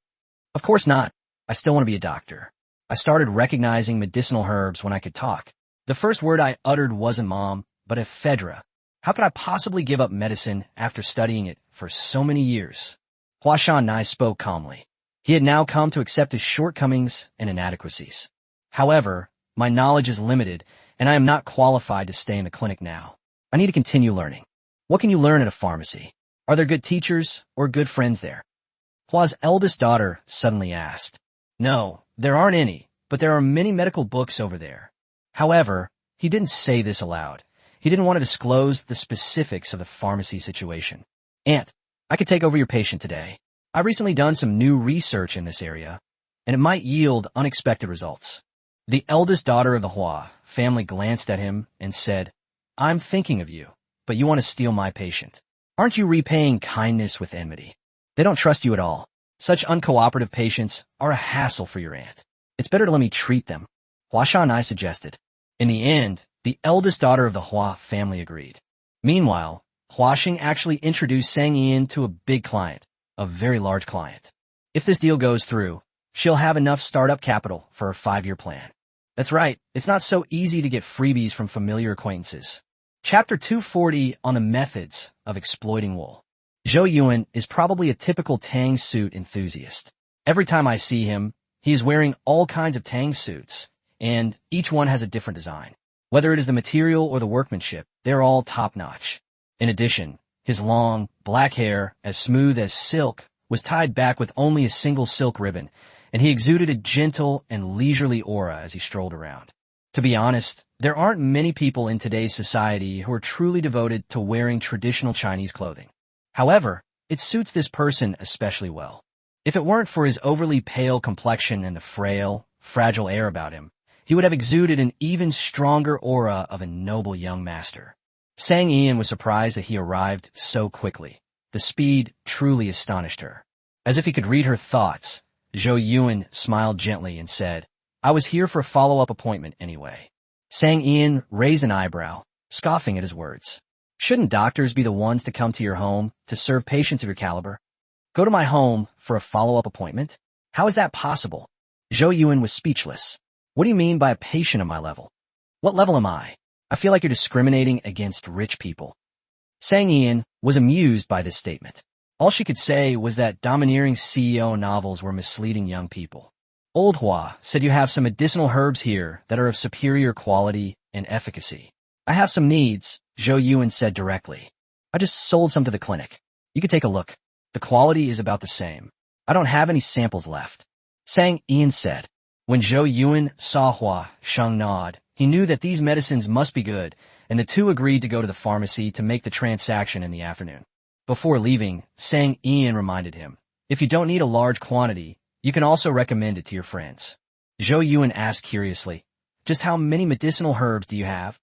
Of course not. I still want to be a doctor. I started recognizing medicinal herbs when I could talk. The first word I uttered wasn't mom, but ephedra. How could I possibly give up medicine after studying it for so many years? Hua Shan Nai spoke calmly. He had now come to accept his shortcomings and inadequacies. However, my knowledge is limited, and I am not qualified to stay in the clinic now. I need to continue learning. What can you learn at a pharmacy? Are there good teachers or good friends there? Hua's eldest daughter suddenly asked. No, there aren't any, but there are many medical books over there. However, he didn't say this aloud. He didn't want to disclose the specifics of the pharmacy situation. Aunt, I could take over your patient today. I've recently done some new research in this area, and it might yield unexpected results. The eldest daughter of the Hua family glanced at him and said, I'm thinking of you, but you want to steal my patient. Aren't you repaying kindness with enmity? They don't trust you at all. Such uncooperative patients are a hassle for your aunt. It's better to let me treat them. Hua Shan I suggested. In the end, the eldest daughter of the Hua family agreed. Meanwhile, Hua Xing actually introduced Sang Ian to a big client, a very large client. If this deal goes through, she'll have enough startup capital for her 5-year plan. That's right, it's not so easy to get freebies from familiar acquaintances. Chapter 240 on the methods of exploiting wool. Zhou Yuan is probably a typical Tang suit enthusiast. Every time I see him, he is wearing all kinds of Tang suits, and each one has a different design. Whether it is the material or the workmanship, they're all top-notch. In addition, his long, black hair, as smooth as silk, was tied back with only a single silk ribbon, and he exuded a gentle and leisurely aura as he strolled around. To be honest, there aren't many people in today's society who are truly devoted to wearing traditional Chinese clothing. However, it suits this person especially well. If it weren't for his overly pale complexion and the frail, fragile air about him, he would have exuded an even stronger aura of a noble young master. Sang Ian was surprised that he arrived so quickly. The speed truly astonished her. As if he could read her thoughts, Zhou Yuan smiled gently and said, "I was here for a follow-up appointment anyway." Sang Ian raised an eyebrow, scoffing at his words. "Shouldn't doctors be the ones to come to your home to serve patients of your caliber? Go to my home for a follow-up appointment? How is that possible?" Zhou Yuan was speechless. "What do you mean by a patient of my level? What level am I? I feel like you're discriminating against rich people." Sang Ian was amused by this statement. All she could say was that domineering CEO novels were misleading young people. "Old Hua said you have some medicinal herbs here that are of superior quality and efficacy." "I have some needs," Zhou Yuan said directly. "I just sold some to the clinic. You could take a look. The quality is about the same. I don't have any samples left." Sang Ian said. When Zhou Yuan saw Hua Sheng nod, he knew that these medicines must be good, and the two agreed to go to the pharmacy to make the transaction in the afternoon. Before leaving, Sang Ian reminded him, "If you don't need a large quantity, you can also recommend it to your friends." Zhou Yuan asked curiously, "Just how many medicinal herbs do you have?"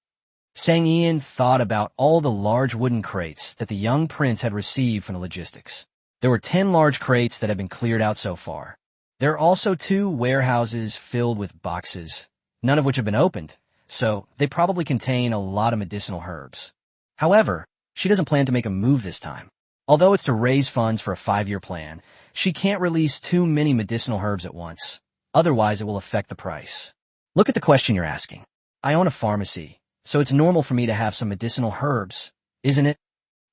Sang Ian thought about all the large wooden crates that the young prince had received from the logistics. There were 10 large crates that had been cleared out so far. There are also 2 warehouses filled with boxes, none of which have been opened, so they probably contain a lot of medicinal herbs. However, she doesn't plan to make a move this time. Although it's to raise funds for a 5-year plan, she can't release too many medicinal herbs at once. Otherwise, it will affect the price. Look at the question you're asking. I own a pharmacy, so it's normal for me to have some medicinal herbs, isn't it?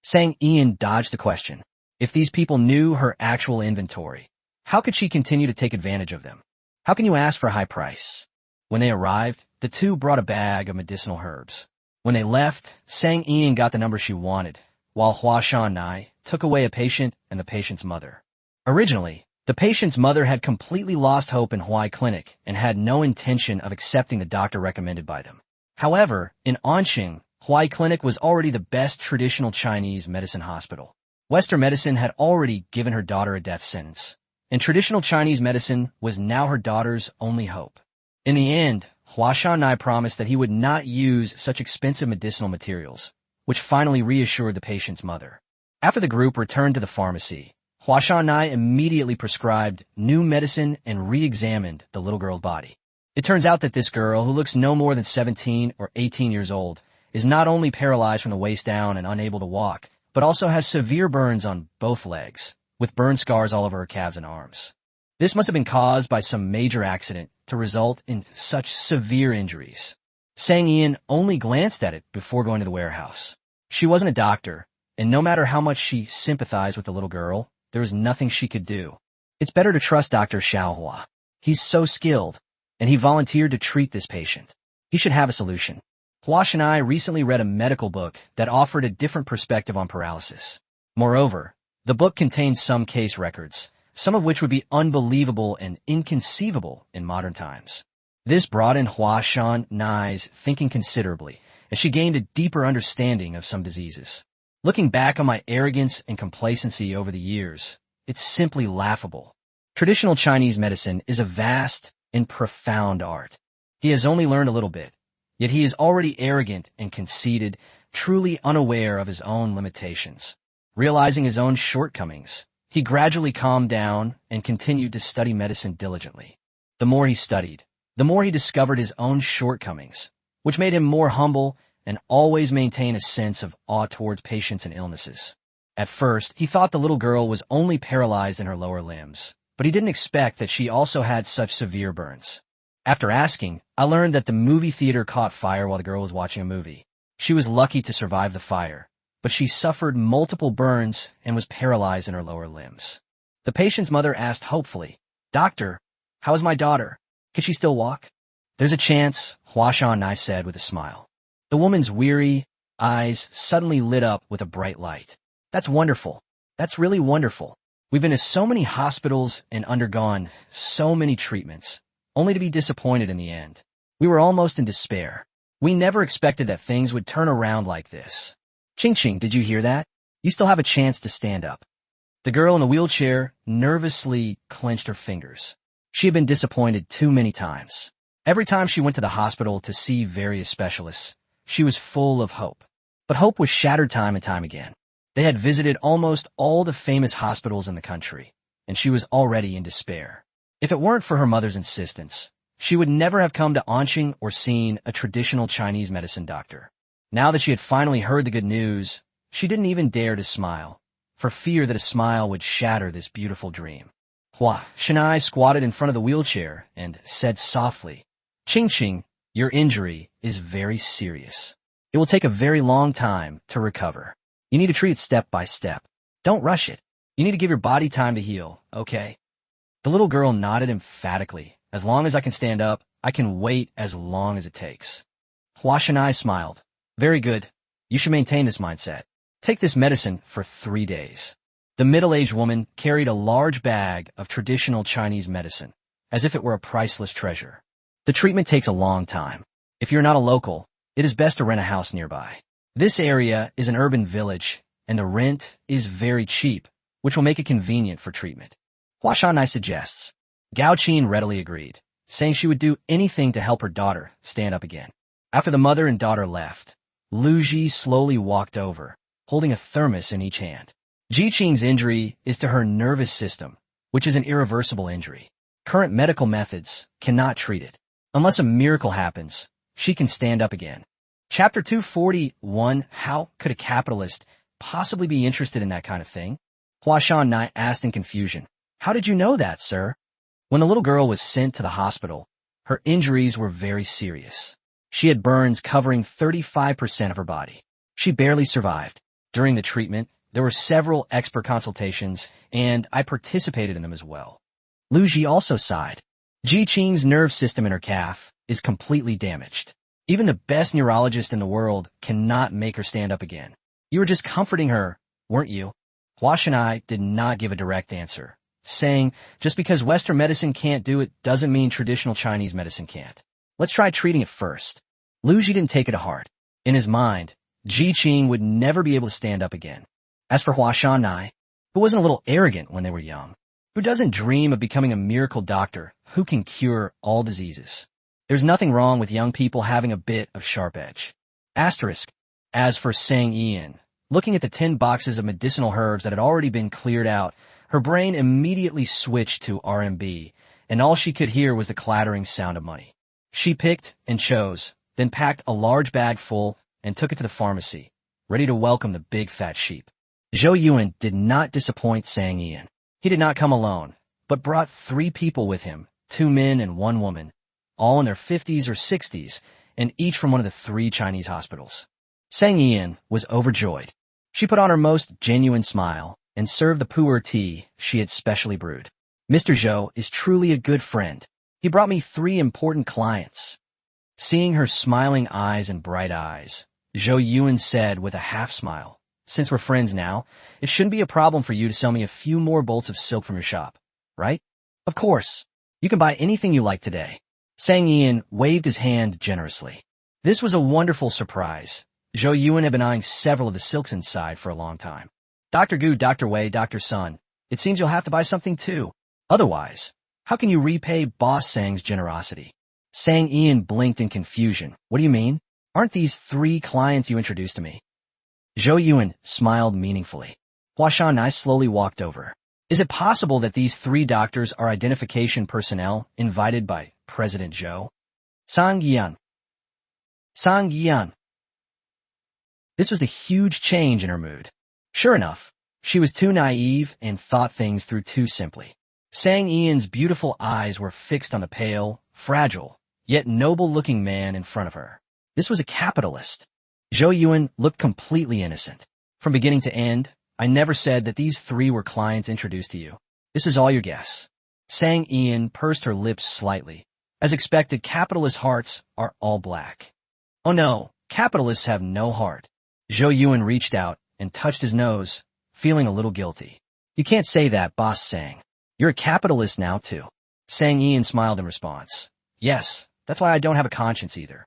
Sang Ian dodged the question. If these people knew her actual inventory, how could she continue to take advantage of them? How can you ask for a high price? When they arrived, the two brought a bag of medicinal herbs. When they left, Sang Ian got the number she wanted, while Hua Shan took away a patient and the patient's mother. Originally, the patient's mother had completely lost hope in Huai Clinic and had no intention of accepting the doctor recommended by them. However, in Anqing, Huai Clinic was already the best traditional Chinese medicine hospital. Western medicine had already given her daughter a death sentence, and traditional Chinese medicine was now her daughter's only hope. In the end, Hua Shan promised that he would not use such expensive medicinal materials, which finally reassured the patient's mother. After the group returned to the pharmacy, Hua Shan immediately prescribed new medicine and re-examined the little girl's body. It turns out that this girl, who looks no more than 17 or 18 years old, is not only paralyzed from the waist down and unable to walk, but also has severe burns on both legs, with burn scars all over her calves and arms. This must have been caused by some major accident to result in such severe injuries. Sang Ian only glanced at it before going to the warehouse. She wasn't a doctor, and no matter how much she sympathized with the little girl, there was nothing she could do. It's better to trust Dr. Xiaohua. He's so skilled, and he volunteered to treat this patient. He should have a solution. Hua Shanai recently read a medical book that offered a different perspective on paralysis. Moreover, the book contains some case records, some of which would be unbelievable and inconceivable in modern times. This broadened Hua Shanai's thinking considerably, and she gained a deeper understanding of some diseases. Looking back on my arrogance and complacency over the years, it's simply laughable. Traditional Chinese medicine is a vast and profound art. He has only learned a little bit, yet he is already arrogant and conceited, truly unaware of his own limitations. Realizing his own shortcomings, he gradually calmed down and continued to study medicine diligently. The more he studied, the more he discovered his own shortcomings, which made him more humble and always maintain a sense of awe towards patients and illnesses. At first, he thought the little girl was only paralyzed in her lower limbs, but he didn't expect that she also had such severe burns. After asking, I learned that the movie theater caught fire while the girl was watching a movie. She was lucky to survive the fire, but she suffered multiple burns and was paralyzed in her lower limbs. The patient's mother asked hopefully, "Doctor, how is my daughter? Can she still walk?" "There's a chance," Hua Shan said with a smile. The woman's weary eyes suddenly lit up with a bright light. "That's wonderful. That's really wonderful. We've been to so many hospitals and undergone so many treatments, only to be disappointed in the end. We were almost in despair. We never expected that things would turn around like this. Ching Ching, did you hear that? You still have a chance to stand up. The girl in the wheelchair nervously clenched her fingers. She had been disappointed too many times. Every time she went to the hospital to see various specialists, she was full of hope. But hope was shattered time and time again. They had visited almost all the famous hospitals in the country, and she was already in despair. If it weren't for her mother's insistence, she would never have come to Anqing or seen a traditional Chinese medicine doctor. Now that she had finally heard the good news, she didn't even dare to smile, for fear that a smile would shatter this beautiful dream. Hua Shanai squatted in front of the wheelchair and said softly, Ching Ching, your injury is very serious. It will take a very long time to recover. You need to treat it step by step. Don't rush it. You need to give your body time to heal, okay? The little girl nodded emphatically. As long as I can stand up, I can wait as long as it takes. Hua Shanai smiled. Very good. You should maintain this mindset. Take this medicine for 3 days. The middle-aged woman carried a large bag of traditional Chinese medicine, as if it were a priceless treasure. The treatment takes a long time. If you're not a local, it is best to rent a house nearby. This area is an urban village, and the rent is very cheap, which will make it convenient for treatment. Hua Shanai suggests. Gao Qin readily agreed, saying she would do anything to help her daughter stand up again. After the mother and daughter left, Lu Ji slowly walked over, holding a thermos in each hand. Ji Qing's injury is to her nervous system, which is an irreversible injury. Current medical methods cannot treat it. Unless a miracle happens, she can stand up again. Chapter 241, How could a capitalist possibly be interested in that kind of thing? Hua Shanai asked in confusion. How did you know that, sir? When the little girl was sent to the hospital, her injuries were very serious. She had burns covering 35% of her body. She barely survived. During the treatment, there were several expert consultations, and I participated in them as well. Lu Ji also sighed. Ji Qing's nerve system in her calf is completely damaged. Even the best neurologist in the world cannot make her stand up again. You were just comforting her, weren't you? Hua Shanai did not give a direct answer, saying, just because Western medicine can't do it doesn't mean traditional Chinese medicine can't. Let's try treating it first. Lu Ji didn't take it to heart. In his mind, Ji Qing would never be able to stand up again. As for Hua Shanai, who wasn't a little arrogant when they were young, who doesn't dream of becoming a miracle doctor who can cure all diseases. There's nothing wrong with young people having a bit of sharp edge. Asterisk. As for Sang Ian, looking at the 10 boxes of medicinal herbs that had already been cleared out, her brain immediately switched to RMB, and all she could hear was the clattering sound of money. She picked and chose, then packed a large bag full and took it to the pharmacy, ready to welcome the big fat sheep. Zhou Yuan did not disappoint Sang Ian. He did not come alone, but brought 3 people with him, 2 men and 1 woman, all in their 50s or 60s, and each from one of the 3 Chinese hospitals. Sang Ian was overjoyed. She put on her most genuine smile and served the pu'er tea she had specially brewed. Mr. Zhou is truly a good friend. He brought me 3 important clients. Seeing her smiling eyes and bright eyes, Zhou Yuan said with a half smile, since we're friends now, it shouldn't be a problem for you to sell me a few more bolts of silk from your shop, right? Of course. You can buy anything you like today. Sang Ian waved his hand generously. This was a wonderful surprise. Zhou Yuan had been eyeing several of the silks inside for a long time. Dr. Gu, Dr. Wei, Dr. Sun, it seems you'll have to buy something too. Otherwise, how can you repay Boss Sang's generosity? Sang Ian blinked in confusion. What do you mean? Aren't these 3 clients you introduced to me? Zhou Yuan smiled meaningfully. Hua Shanai slowly walked over. Is it possible that these 3 doctors are identification personnel invited by President Zhou? Sang Yan. Sang Yan. This was the huge change in her mood. Sure enough, she was too naive and thought things through too simply. Sang Ian's beautiful eyes were fixed on the pale, fragile, yet noble-looking man in front of her. This was a capitalist. Zhou Yuan looked completely innocent. From beginning to end, I never said that these 3 were clients introduced to you. This is all your guess. Sang Ian pursed her lips slightly. As expected, capitalist hearts are all black. Oh no, capitalists have no heart. Zhou Yuan reached out and touched his nose, feeling a little guilty. You can't say that, boss sang. You're a capitalist now, too. Sang Ian smiled in response. Yes, that's why I don't have a conscience either.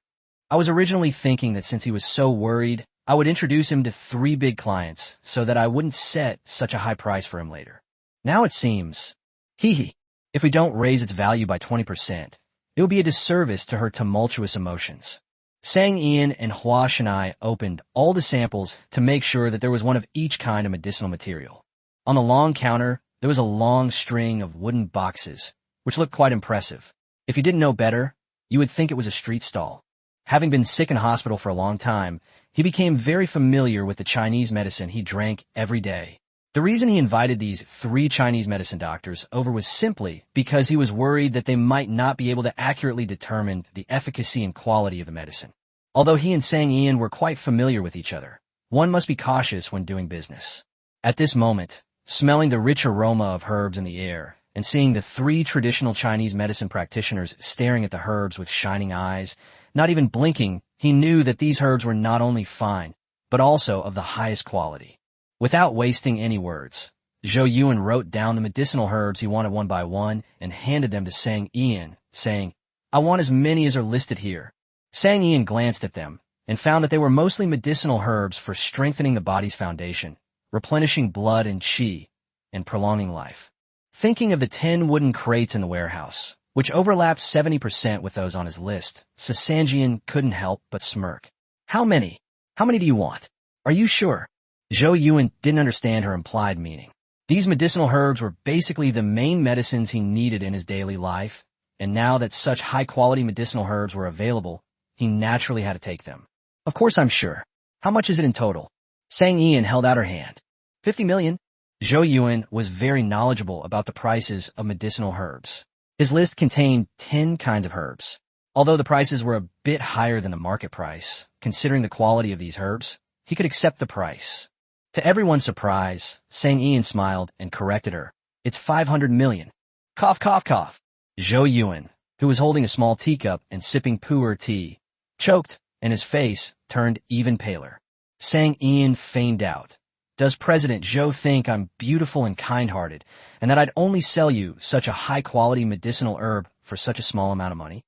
I was originally thinking that since he was so worried, I would introduce him to 3 big clients so that I wouldn't set such a high price for him later. Now it seems, if we don't raise its value by 20%, it would be a disservice to her tumultuous emotions. Sang Ian and Hua Shanai opened all the samples to make sure that there was one of each kind of medicinal material. On the long counter, there was a long string of wooden boxes, which looked quite impressive. If you didn't know better, you would think it was a street stall. Having been sick in hospital for a long time, he became very familiar with the Chinese medicine he drank every day. The reason he invited these 3 Chinese medicine doctors over was simply because he was worried that they might not be able to accurately determine the efficacy and quality of the medicine. Although he and Sang Ian were quite familiar with each other, one must be cautious when doing business. At this moment, smelling the rich aroma of herbs in the air and seeing the 3 traditional Chinese medicine practitioners staring at the herbs with shining eyes, not even blinking, he knew that these herbs were not only fine, but also of the highest quality. Without wasting any words, Zhou Yuan wrote down the medicinal herbs he wanted one by one and handed them to Sang Ian, saying, I want as many as are listed here. Sang Ian glanced at them and found that they were mostly medicinal herbs for strengthening the body's foundation, replenishing blood and qi, and prolonging life. Thinking of the 10 wooden crates in the warehouse, which overlapped 70% with those on his list, Sasanjian couldn't help but smirk. How many? How many do you want? Are you sure? Zhou Yuan didn't understand her implied meaning. These medicinal herbs were basically the main medicines he needed in his daily life, and now that such high-quality medicinal herbs were available, he naturally had to take them. Of course I'm sure. How much is it in total? Sang Ian held out her hand. 50 million. Zhou Yuan was very knowledgeable about the prices of medicinal herbs. His list contained 10 kinds of herbs. Although the prices were a bit higher than the market price, considering the quality of these herbs, he could accept the price. To everyone's surprise, Sang Ian smiled and corrected her. It's 500 million. Cough, cough, cough. Zhou Yuan, who was holding a small teacup and sipping pu'er tea, choked, and his face turned even paler. Sang Ian feigned doubt. Does President Zhou think I'm beautiful and kind-hearted, and that I'd only sell you such a high-quality medicinal herb for such a small amount of money?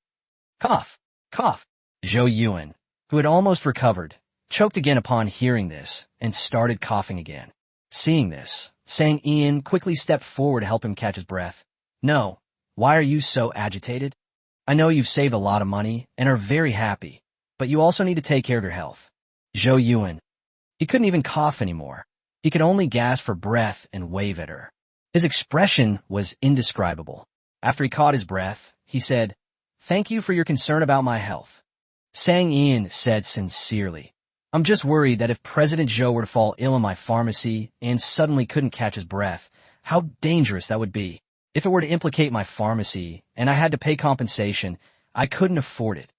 Cough, cough. Zhou Yuan, who had almost recovered, choked again upon hearing this and started coughing again. Seeing this, Sang Ian quickly stepped forward to help him catch his breath. No, why are you so agitated? I know you've saved a lot of money and are very happy, but you also need to take care of your health. Zhou Yuan. He couldn't even cough anymore. He could only gasp for breath and wave at her. His expression was indescribable. After he caught his breath, he said, Thank you for your concern about my health. Sang Ian said sincerely, I'm just worried that if President Zhou were to fall ill in my pharmacy and suddenly couldn't catch his breath, how dangerous that would be. If it were to implicate my pharmacy and I had to pay compensation, I couldn't afford it.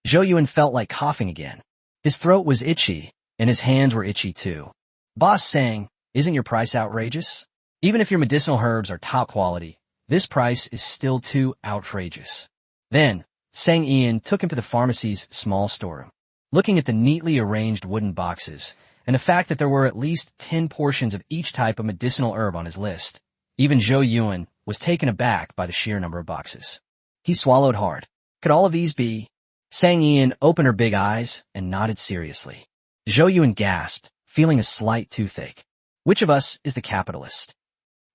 Zhou Yuan felt like coughing again. His throat was itchy, and his hands were itchy too. Boss sang, Isn't your price outrageous? Even if your medicinal herbs are top quality, this price is still too outrageous. Then, Sang Ian took him to the pharmacy's small storeroom. Looking at the neatly arranged wooden boxes, and the fact that there were at least 10 portions of each type of medicinal herb on his list, even Zhou Yuan was taken aback by the sheer number of boxes. He swallowed hard. Could all of these be? Sang Ian opened her big eyes and nodded seriously. Zhou Yuan gasped, feeling a slight toothache. Which of us is the capitalist?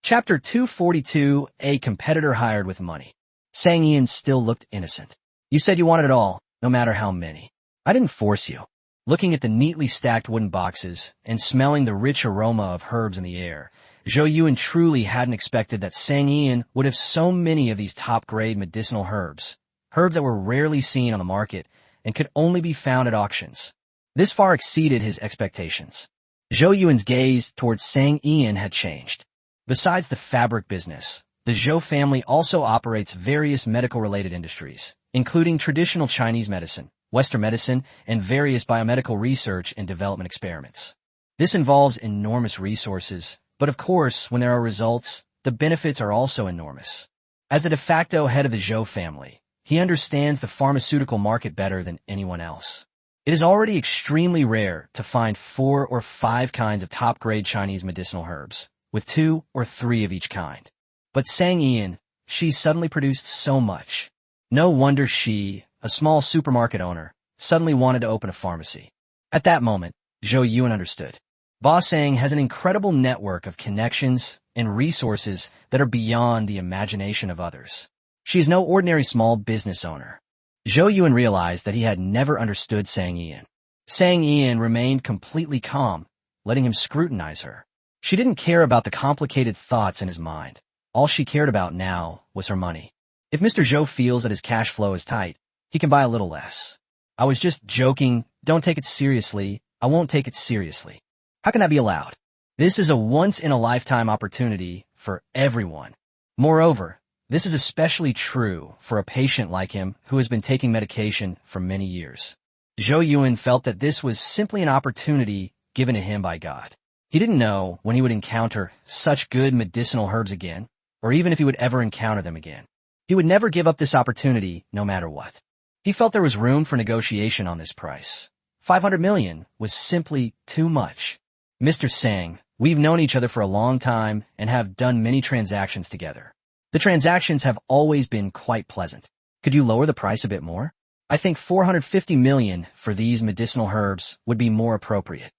Chapter 242, A Competitor Hired with Money. Sang Ian still looked innocent. You said you wanted it all, no matter how many. I didn't force you. Looking at the neatly stacked wooden boxes and smelling the rich aroma of herbs in the air, Zhou Yuan truly hadn't expected that Sang Ian would have so many of these top-grade medicinal herbs that were rarely seen on the market and could only be found at auctions. This far exceeded his expectations. Zhou Yuan's gaze towards Sang Ian had changed. Besides the fabric business, the Zhou family also operates various medical-related industries, including traditional Chinese medicine, Western medicine, and various biomedical research and development experiments. This involves enormous resources, but of course, when there are results, the benefits are also enormous. As the de facto head of the Zhou family, he understands the pharmaceutical market better than anyone else. It is already extremely rare to find 4 or 5 kinds of top-grade Chinese medicinal herbs, with 2 or 3 of each kind. But Sang Ian, she suddenly produced so much. No wonder she, a small supermarket owner, suddenly wanted to open a pharmacy. At that moment, Zhou Yuan understood. Ba Sang has an incredible network of connections and resources that are beyond the imagination of others. She is no ordinary small business owner. Zhou Yuan realized that he had never understood Sang Ian. Sang Ian remained completely calm, letting him scrutinize her. She didn't care about the complicated thoughts in his mind. All she cared about now was her money. If Mr. Zhou feels that his cash flow is tight, he can buy a little less. I was just joking. Don't take it seriously. I won't take it seriously. How can that be allowed? This is a once-in-a-lifetime opportunity for everyone. Moreover, this is especially true for a patient like him who has been taking medication for many years. Zhou Yuan felt that this was simply an opportunity given to him by God. He didn't know when he would encounter such good medicinal herbs again, or even if he would ever encounter them again. He would never give up this opportunity no matter what. He felt there was room for negotiation on this price. 500 million was simply too much. Mr. Sang, we've known each other for a long time and have done many transactions together. The transactions have always been quite pleasant. Could you lower the price a bit more? I think 450 million for these medicinal herbs would be more appropriate.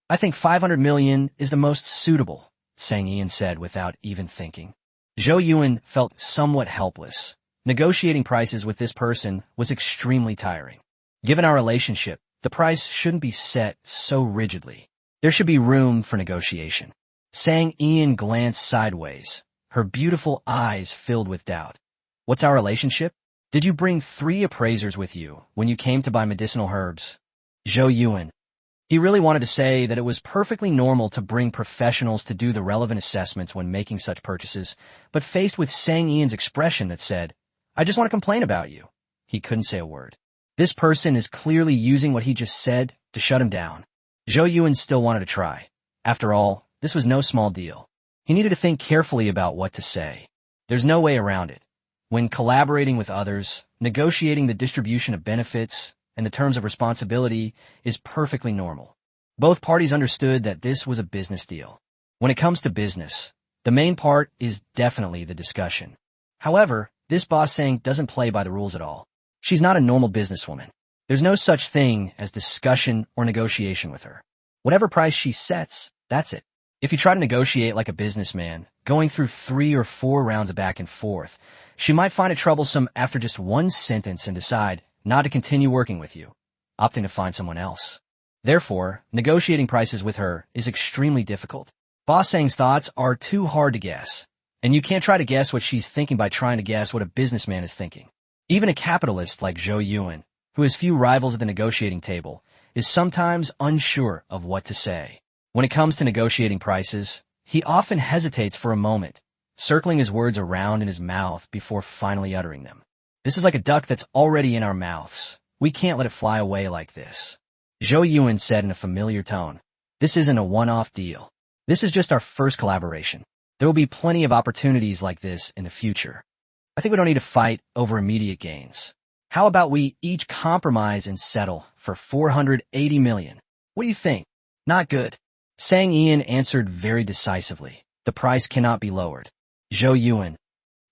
I think 500 million is the most suitable, Sang Ian said without even thinking. Zhou Yuan felt somewhat helpless. Negotiating prices with this person was extremely tiring. Given our relationship, the price shouldn't be set so rigidly. There should be room for negotiation. Sang Ian glanced sideways, her beautiful eyes filled with doubt. What's our relationship? Did you bring 3 appraisers with you when you came to buy medicinal herbs? Zhou Yuan. He really wanted to say that it was perfectly normal to bring professionals to do the relevant assessments when making such purchases, but faced with Sang Ian's expression that said, I just want to complain about you, he couldn't say a word. This person is clearly using what he just said to shut him down. Zhou Yuan still wanted to try. After all, this was no small deal. He needed to think carefully about what to say. There's no way around it. When collaborating with others, negotiating the distribution of benefits and the terms of responsibility is perfectly normal. Both parties understood that this was a business deal. When it comes to business, the main part is definitely the discussion. However, this boss Sang doesn't play by the rules at all. She's not a normal businesswoman. There's no such thing as discussion or negotiation with her. Whatever price she sets, that's it. If you try to negotiate like a businessman, going through 3 or 4 rounds of back and forth, she might find it troublesome after just one sentence and decide not to continue working with you, opting to find someone else. Therefore, negotiating prices with her is extremely difficult. Boss Sang's thoughts are too hard to guess, and you can't try to guess what she's thinking by trying to guess what a businessman is thinking. Even a capitalist like Zhou Yuan, who has few rivals at the negotiating table, is sometimes unsure of what to say. When it comes to negotiating prices, he often hesitates for a moment, circling his words around in his mouth before finally uttering them. This is like a duck that's already in our mouths. We can't let it fly away like this. Zhou Yuan said in a familiar tone, this isn't a one-off deal. This is just our first collaboration. There will be plenty of opportunities like this in the future. I think we don't need to fight over immediate gains. How about we each compromise and settle for 480 million? What do you think? Not good. Sang Ian answered very decisively. The price cannot be lowered. Zhou Yuan.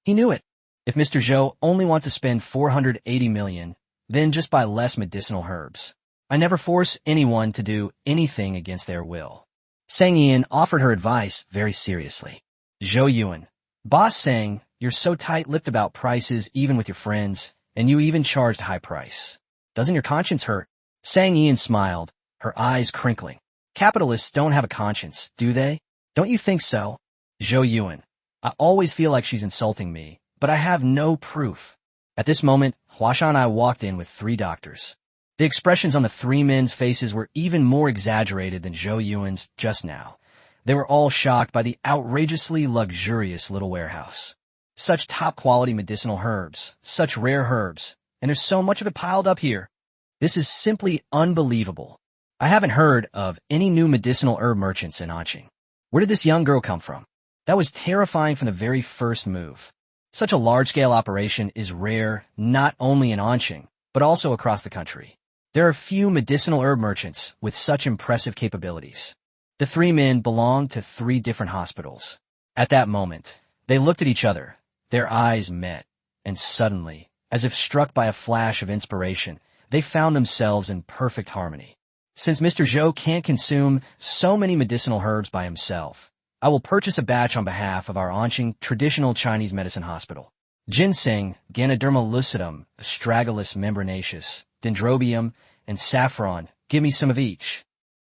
He knew it. If Mr. Zhou only wants to spend 480 million, then just buy less medicinal herbs. I never force anyone to do anything against their will. Sang Ian offered her advice very seriously. Zhou Yuan. Boss Sang, you're so tight-lipped about prices even with your friends, and you even charged a high price. Doesn't your conscience hurt? Sang Ian smiled, her eyes crinkling. Capitalists don't have a conscience, do they? Don't you think so? Zhou Yuan. I always feel like she's insulting me, but I have no proof. At this moment, Huashan and I walked in with 3 doctors. The expressions on the 3 men's faces were even more exaggerated than Zhou Yuan's just now. They were all shocked by the outrageously luxurious little warehouse. Such top-quality medicinal herbs, such rare herbs, and there's so much of it piled up here. This is simply unbelievable. I haven't heard of any new medicinal herb merchants in Anqing. Where did this young girl come from? That was terrifying from the very first move. Such a large-scale operation is rare not only in Anqing, but also across the country. There are few medicinal herb merchants with such impressive capabilities. The three men belonged to three different hospitals. At that moment, they looked at each other, their eyes met, and suddenly, as if struck by a flash of inspiration, they found themselves in perfect harmony. Since Mr. Zhou can't consume so many medicinal herbs by himself, I will purchase a batch on behalf of our Anqing traditional Chinese medicine hospital. Ginseng, Ganoderma lucidum, Astragalus membranaceus, Dendrobium, and saffron, give me some of each.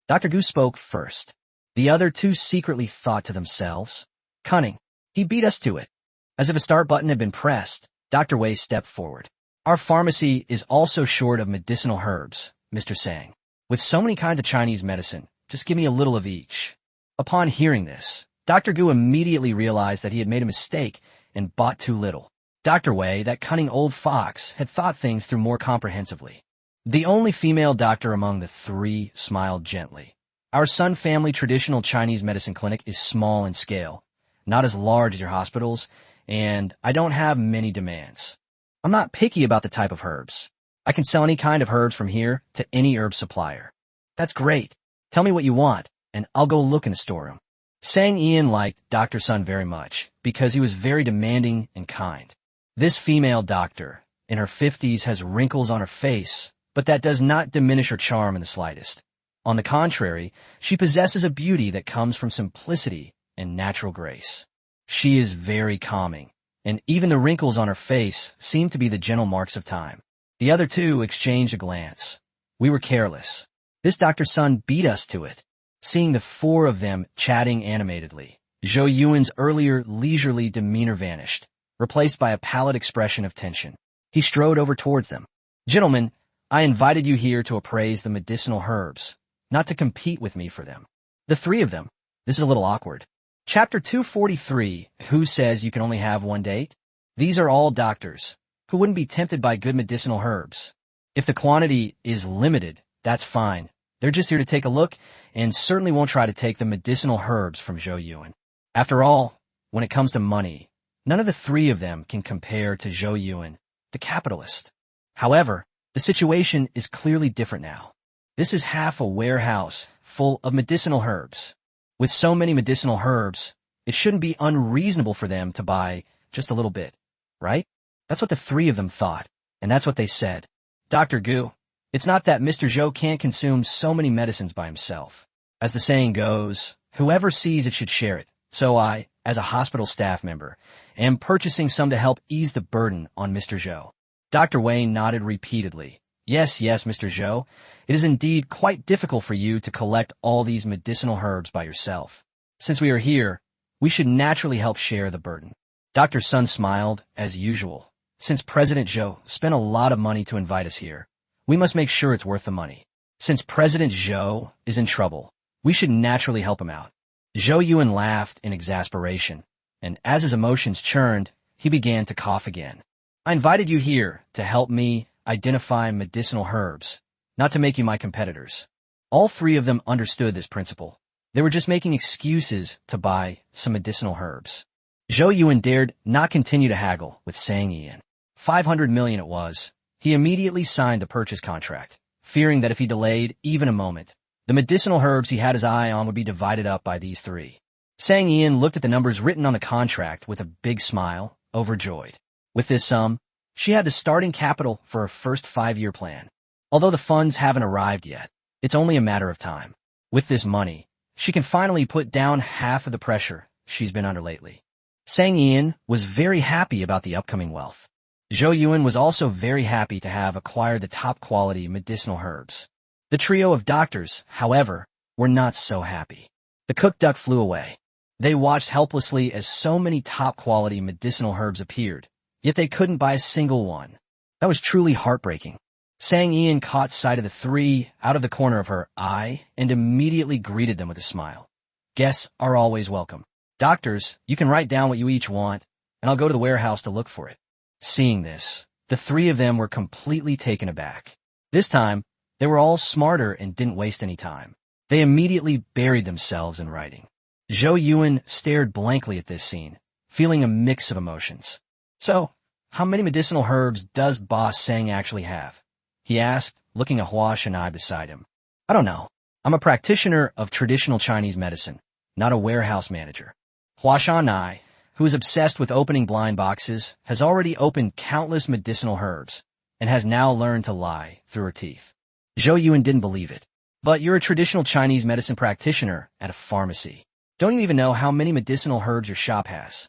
Dr. Gu spoke first. The other two secretly thought to themselves, cunning, he beat us to it. As if a start button had been pressed, Dr. Wei stepped forward. Our pharmacy is also short of medicinal herbs, Mr. Sang. With so many kinds of Chinese medicine, just give me a little of each. Upon hearing this, Dr. Gu immediately realized that he had made a mistake and bought too little. Dr. Wei, that cunning old fox, had thought things through more comprehensively. The only female doctor among the three smiled gently. Our Sun Family traditional Chinese medicine clinic is small in scale, not as large as your hospitals, and I don't have many demands. I'm not picky about the type of herbs. I can sell any kind of herbs from here to any herb supplier. That's great. Tell me what you want, and I'll go look in the storeroom. Sang Ian liked Dr. Sun very much because he was very demanding and kind. This female doctor, in her 50s, has wrinkles on her face, but that does not diminish her charm in the slightest. On the contrary, she possesses a beauty that comes from simplicity and natural grace. She is very calming, and even the wrinkles on her face seem to be the gentle marks of time. The other two exchanged a glance. We were careless. This Dr. Sun beat us to it. Seeing the four of them chatting animatedly, Zhou Yuan's earlier leisurely demeanor vanished, replaced by a pallid expression of tension. He strode over towards them. Gentlemen, I invited you here to appraise the medicinal herbs, not to compete with me for them. The three of them. This is a little awkward. Chapter 243, Who Says You Can Only Have One Date? These are all doctors who wouldn't be tempted by good medicinal herbs. If the quantity is limited, that's fine. They're just here to take a look and certainly won't try to take the medicinal herbs from Zhou Yuan. After all, when it comes to money, none of the three of them can compare to Zhou Yuan, the capitalist. However, the situation is clearly different now. This is half a warehouse full of medicinal herbs. With so many medicinal herbs, it shouldn't be unreasonable for them to buy just a little bit, right? That's what the three of them thought, and that's what they said. Dr. Gu, it's not that Mr. Zhou can't consume so many medicines by himself. As the saying goes, whoever sees it should share it. So I, as a hospital staff member, am purchasing some to help ease the burden on Mr. Zhou. Dr. Wayne nodded repeatedly. Yes, Mr. Zhou. It is indeed quite difficult for you to collect all these medicinal herbs by yourself. Since we are here, we should naturally help share the burden. Dr. Sun smiled, as usual. Since President Zhou spent a lot of money to invite us here, we must make sure it's worth the money. Since President Zhou is in trouble, we should naturally help him out. Zhou Yuan laughed in exasperation, and as his emotions churned, he began to cough again. I invited you here to help me identify medicinal herbs, not to make you my competitors. All three of them understood this principle. They were just making excuses to buy some medicinal herbs. Zhou Yuan dared not continue to haggle with Sang Ian. 500 million it was. He immediately signed the purchase contract, fearing that if he delayed even a moment, the medicinal herbs he had his eye on would be divided up by these three. Sang Ian looked at the numbers written on the contract with a big smile, overjoyed. With this sum, she had the starting capital for her first 5-year plan. Although the funds haven't arrived yet, it's only a matter of time. With this money, she can finally put down half of the pressure she's been under lately. Sang Ian was very happy about the upcoming wealth. Zhou Yuan was also very happy to have acquired the top-quality medicinal herbs. The trio of doctors, however, were not so happy. The cook duck flew away. They watched helplessly as so many top-quality medicinal herbs appeared, yet they couldn't buy a single one. That was truly heartbreaking. Sang Ian caught sight of the three out of the corner of her eye and immediately greeted them with a smile. Guests are always welcome. Doctors, you can write down what you each want, and I'll go to the warehouse to look for it. Seeing this, the three of them were completely taken aback. This time, they were all smarter and didn't waste any time. They immediately buried themselves in writing. Zhou Yuan stared blankly at this scene, feeling a mix of emotions. So, how many medicinal herbs does Boss Sang actually have? He asked, looking at Hua Shanai beside him. I don't know. I'm a practitioner of traditional Chinese medicine, not a warehouse manager. Hua Shanai, who is obsessed with opening blind boxes, has already opened countless medicinal herbs and has now learned to lie through her teeth. Zhou Yuan didn't believe it. But you're a traditional Chinese medicine practitioner at a pharmacy. Don't you even know how many medicinal herbs your shop has?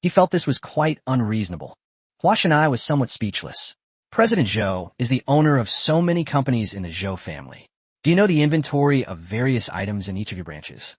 He felt this was quite unreasonable. Hua Shanai was somewhat speechless. President Zhou is the owner of so many companies in the Zhou family. Do you know the inventory of various items in each of your branches?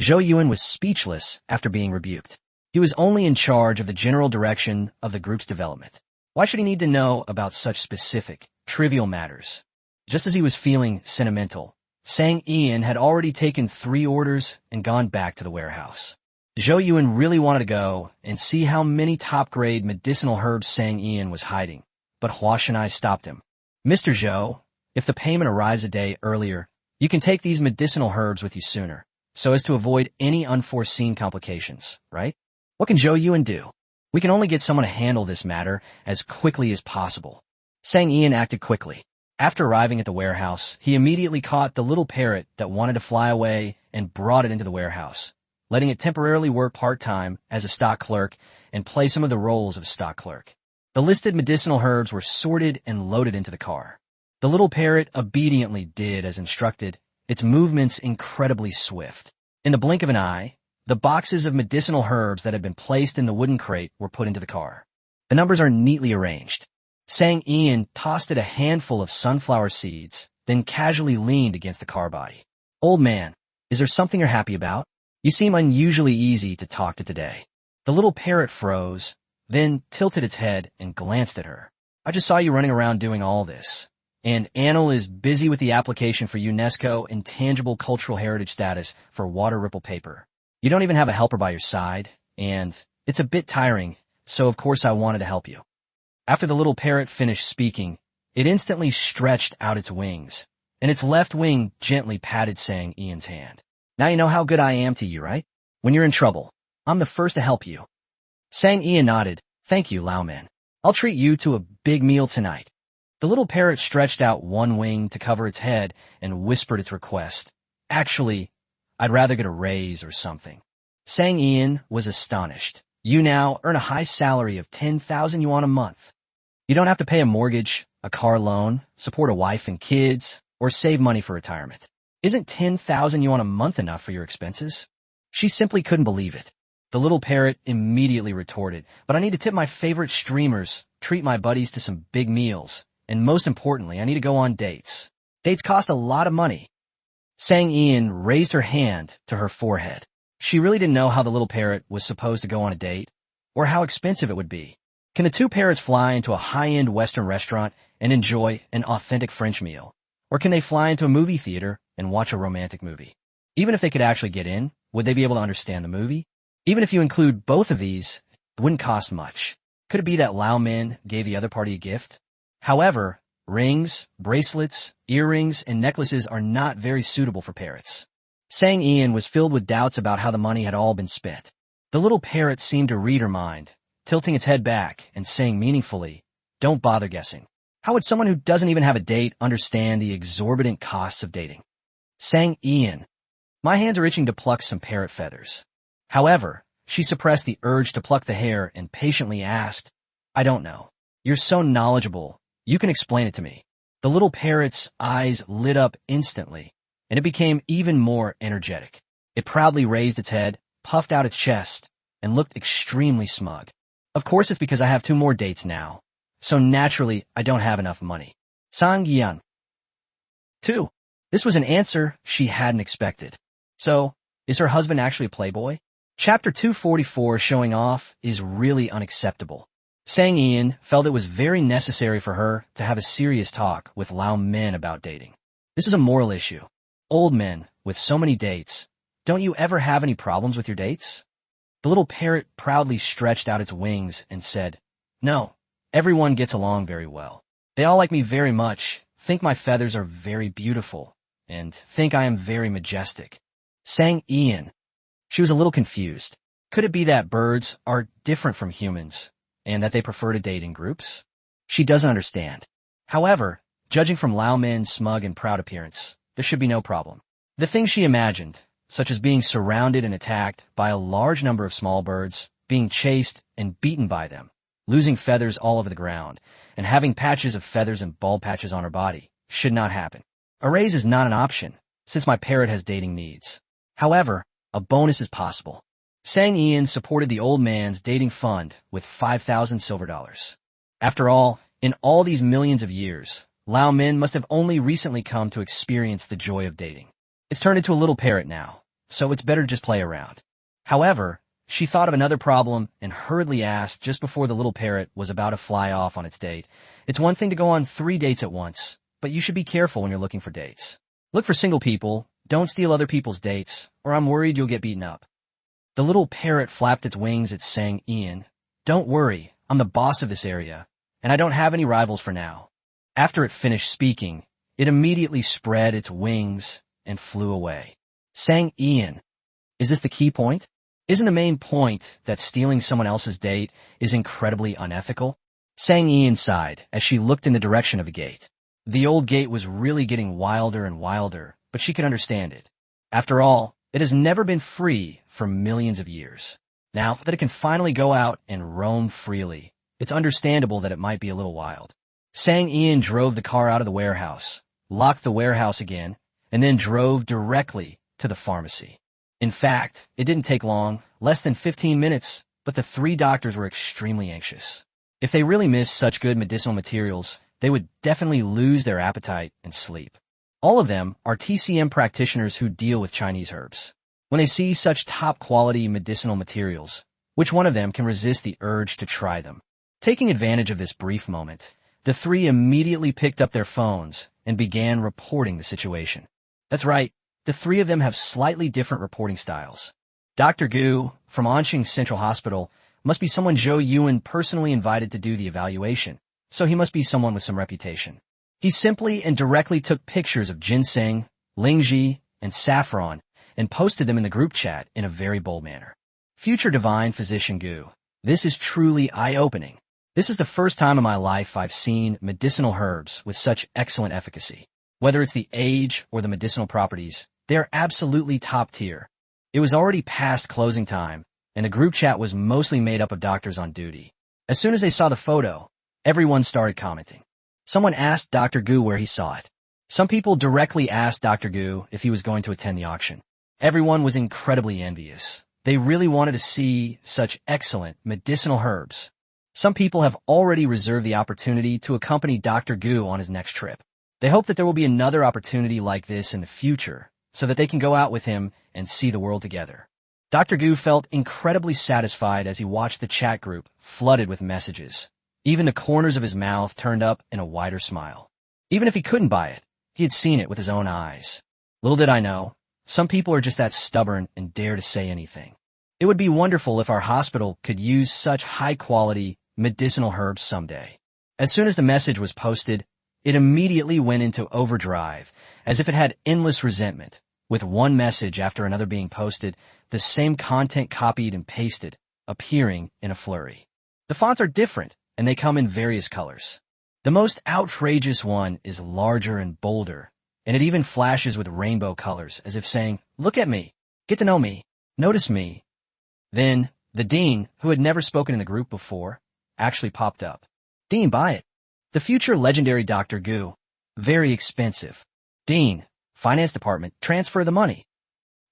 Zhou Yuan was speechless after being rebuked. He was only in charge of the general direction of the group's development. Why should he need to know about such specific, trivial matters? Just as he was feeling sentimental, Sang Ian had already taken 3 orders and gone back to the warehouse. Zhou Yuan really wanted to go and see how many top-grade medicinal herbs Sang Ian was hiding, but Hua Shanai stopped him. Mr. Zhou, if the payment arrives a day earlier, you can take these medicinal herbs with you sooner, so as to avoid any unforeseen complications, right? What can Zhou Yuan do? We can only get someone to handle this matter as quickly as possible. Sang Ian acted quickly. After arriving at the warehouse, he immediately caught the little parrot that wanted to fly away and brought it into the warehouse, letting it temporarily work part-time as a stock clerk and play some of the roles of stock clerk. The listed medicinal herbs were sorted and loaded into the car. The little parrot obediently did as instructed, its movements incredibly swift. In the blink of an eye, the boxes of medicinal herbs that had been placed in the wooden crate were put into the car. The numbers are neatly arranged. Sang Ian tossed it a handful of sunflower seeds, then casually leaned against the car body. Old man, is there something you're happy about? You seem unusually easy to talk to today. The little parrot froze, then tilted its head and glanced at her. I just saw you running around doing all this. And Anil is busy with the application for UNESCO Intangible Cultural Heritage status for water ripple paper. You don't even have a helper by your side, and it's a bit tiring, so of course I wanted to help you. After the little parrot finished speaking, it instantly stretched out its wings, and its left wing gently patted Sang Ian's hand. Now you know how good I am to you, right? When you're in trouble, I'm the first to help you. Sang Ian nodded. Thank you, Lao Man. I'll treat you to a big meal tonight. The little parrot stretched out one wing to cover its head and whispered its request. Actually, I'd rather get a raise or something. Sang Ian was astonished. You now earn a high salary of 10,000 yuan a month. You don't have to pay a mortgage, a car loan, support a wife and kids, or save money for retirement. Isn't 10,000 yuan a month enough for your expenses? She simply couldn't believe it. The little parrot immediately retorted, but I need to tip my favorite streamers, treat my buddies to some big meals, and most importantly, I need to go on dates. Dates cost a lot of money. Sang Ian raised her hand to her forehead. She really didn't know how the little parrot was supposed to go on a date, or how expensive it would be. Can the 2 parrots fly into a high-end Western restaurant and enjoy an authentic French meal? Or can they fly into a movie theater and watch a romantic movie? Even if they could actually get in, would they be able to understand the movie? Even if you include both of these, it wouldn't cost much. Could it be that Lao Men gave the other party a gift? However, rings, bracelets, earrings, and necklaces are not very suitable for parrots. Sang Ian was filled with doubts about how the money had all been spent. The little parrot seemed to read her mind, tilting its head back and saying meaningfully, don't bother guessing. How would someone who doesn't even have a date understand the exorbitant costs of dating? Sang Ian. My hands are itching to pluck some parrot feathers. However, she suppressed the urge to pluck the hair and patiently asked, I don't know. You're so knowledgeable. You can explain it to me. The little parrot's eyes lit up instantly, and it became even more energetic. It proudly raised its head, puffed out its chest, and looked extremely smug. Of course it's because I have 2 more dates now, so naturally I don't have enough money. Sang Yan. 2. This was an answer she hadn't expected. So, is her husband actually a playboy? Chapter 244 showing off is really unacceptable. Sang Ian felt it was very necessary for her to have a serious talk with Lao Men about dating. This is a moral issue. Old men with so many dates, don't you ever have any problems with your dates? The little parrot proudly stretched out its wings and said, no, everyone gets along very well. They all like me very much, think my feathers are very beautiful, and think I am very majestic. Sang Ian. She was a little confused. Could it be that birds are different from humans, and that they prefer to date in groups? She doesn't understand. However, judging from Lao Men's smug and proud appearance, there should be no problem. The things she imagined, such as being surrounded and attacked by a large number of small birds, being chased and beaten by them, losing feathers all over the ground, and having patches of feathers and bald patches on her body, should not happen. A raise is not an option, since my parrot has dating needs. However, a bonus is possible. Sang Ian supported the old man's dating fund with 5,000 silver dollars. After all, in all these millions of years, Lao Min must have only recently come to experience the joy of dating. It's turned into a little parrot now, so it's better to just play around. However, she thought of another problem and hurriedly asked just before the little parrot was about to fly off on its date. It's one thing to go on 3 dates at once, but you should be careful when you're looking for dates. Look for single people, don't steal other people's dates, or I'm worried you'll get beaten up. The little parrot flapped its wings at Sang Ian. Don't worry, I'm the boss of this area, and I don't have any rivals for now. After it finished speaking, it immediately spread its wings and flew away. Sang Ian, is this the key point? Isn't the main point that stealing someone else's date is incredibly unethical? Sang Ian sighed as she looked in the direction of the gate. The old gate was really getting wilder and wilder, but she could understand it. After all, it has never been free for millions of years. Now that it can finally go out and roam freely, it's understandable that it might be a little wild. Sang Ian drove the car out of the warehouse, locked the warehouse again, and then drove directly to the pharmacy. In fact, it didn't take long, less than 15 minutes, but the 3 doctors were extremely anxious. If they really missed such good medicinal materials, they would definitely lose their appetite and sleep. All of them are TCM practitioners who deal with Chinese herbs. When they see such top-quality medicinal materials, which one of them can resist the urge to try them? Taking advantage of this brief moment, the 3 immediately picked up their phones and began reporting the situation. That's right, the 3 of them have slightly different reporting styles. Dr. Gu, from Anqing Central Hospital, must be someone Zhou Yuan personally invited to do the evaluation, so he must be someone with some reputation. He simply and directly took pictures of ginseng, lingji, and saffron and posted them in the group chat in a very bold manner. Future Divine Physician Gu, this is truly eye-opening. This is the first time in my life I've seen medicinal herbs with such excellent efficacy. Whether it's the age or the medicinal properties, they are absolutely top tier. It was already past closing time, and the group chat was mostly made up of doctors on duty. As soon as they saw the photo, everyone started commenting. Someone asked Dr. Gu where he saw it. Some people directly asked Dr. Gu if he was going to attend the auction. Everyone was incredibly envious. They really wanted to see such excellent medicinal herbs. Some people have already reserved the opportunity to accompany Dr. Gu on his next trip. They hope that there will be another opportunity like this in the future, so that they can go out with him and see the world together. Dr. Gu felt incredibly satisfied as he watched the chat group flooded with messages. Even the corners of his mouth turned up in a wider smile. Even if he couldn't buy it, he had seen it with his own eyes. Little did I know, some people are just that stubborn and dare to say anything. It would be wonderful if our hospital could use such high-quality medicinal herbs someday. As soon as the message was posted, it immediately went into overdrive, as if it had endless resentment. With one message after another being posted, the same content copied and pasted, appearing in a flurry. The fonts are different, and they come in various colors. The most outrageous one is larger and bolder, and it even flashes with rainbow colors, as if saying, "Look at me, get to know me, notice me." Then, the dean, who had never spoken in the group before, actually popped up. "Dean, buy it." The future legendary Dr. Gu. Very expensive. Dean, finance department, transfer the money.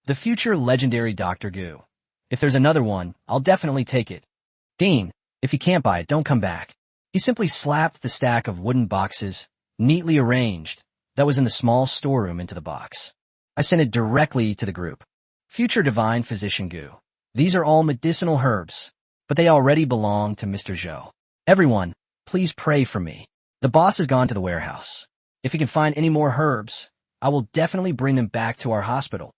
The future legendary Dr. Gu. If there's another one, I'll definitely take it. Dean, if you can't buy it, don't come back. He simply slapped the stack of wooden boxes, neatly arranged, that was in the small storeroom into the box. I sent it directly to the group. Future Divine Physician Gu. These are all medicinal herbs, but they already belong to Mr. Zhou. Everyone, please pray for me. The boss has gone to the warehouse. If he can find any more herbs, I will definitely bring them back to our hospital.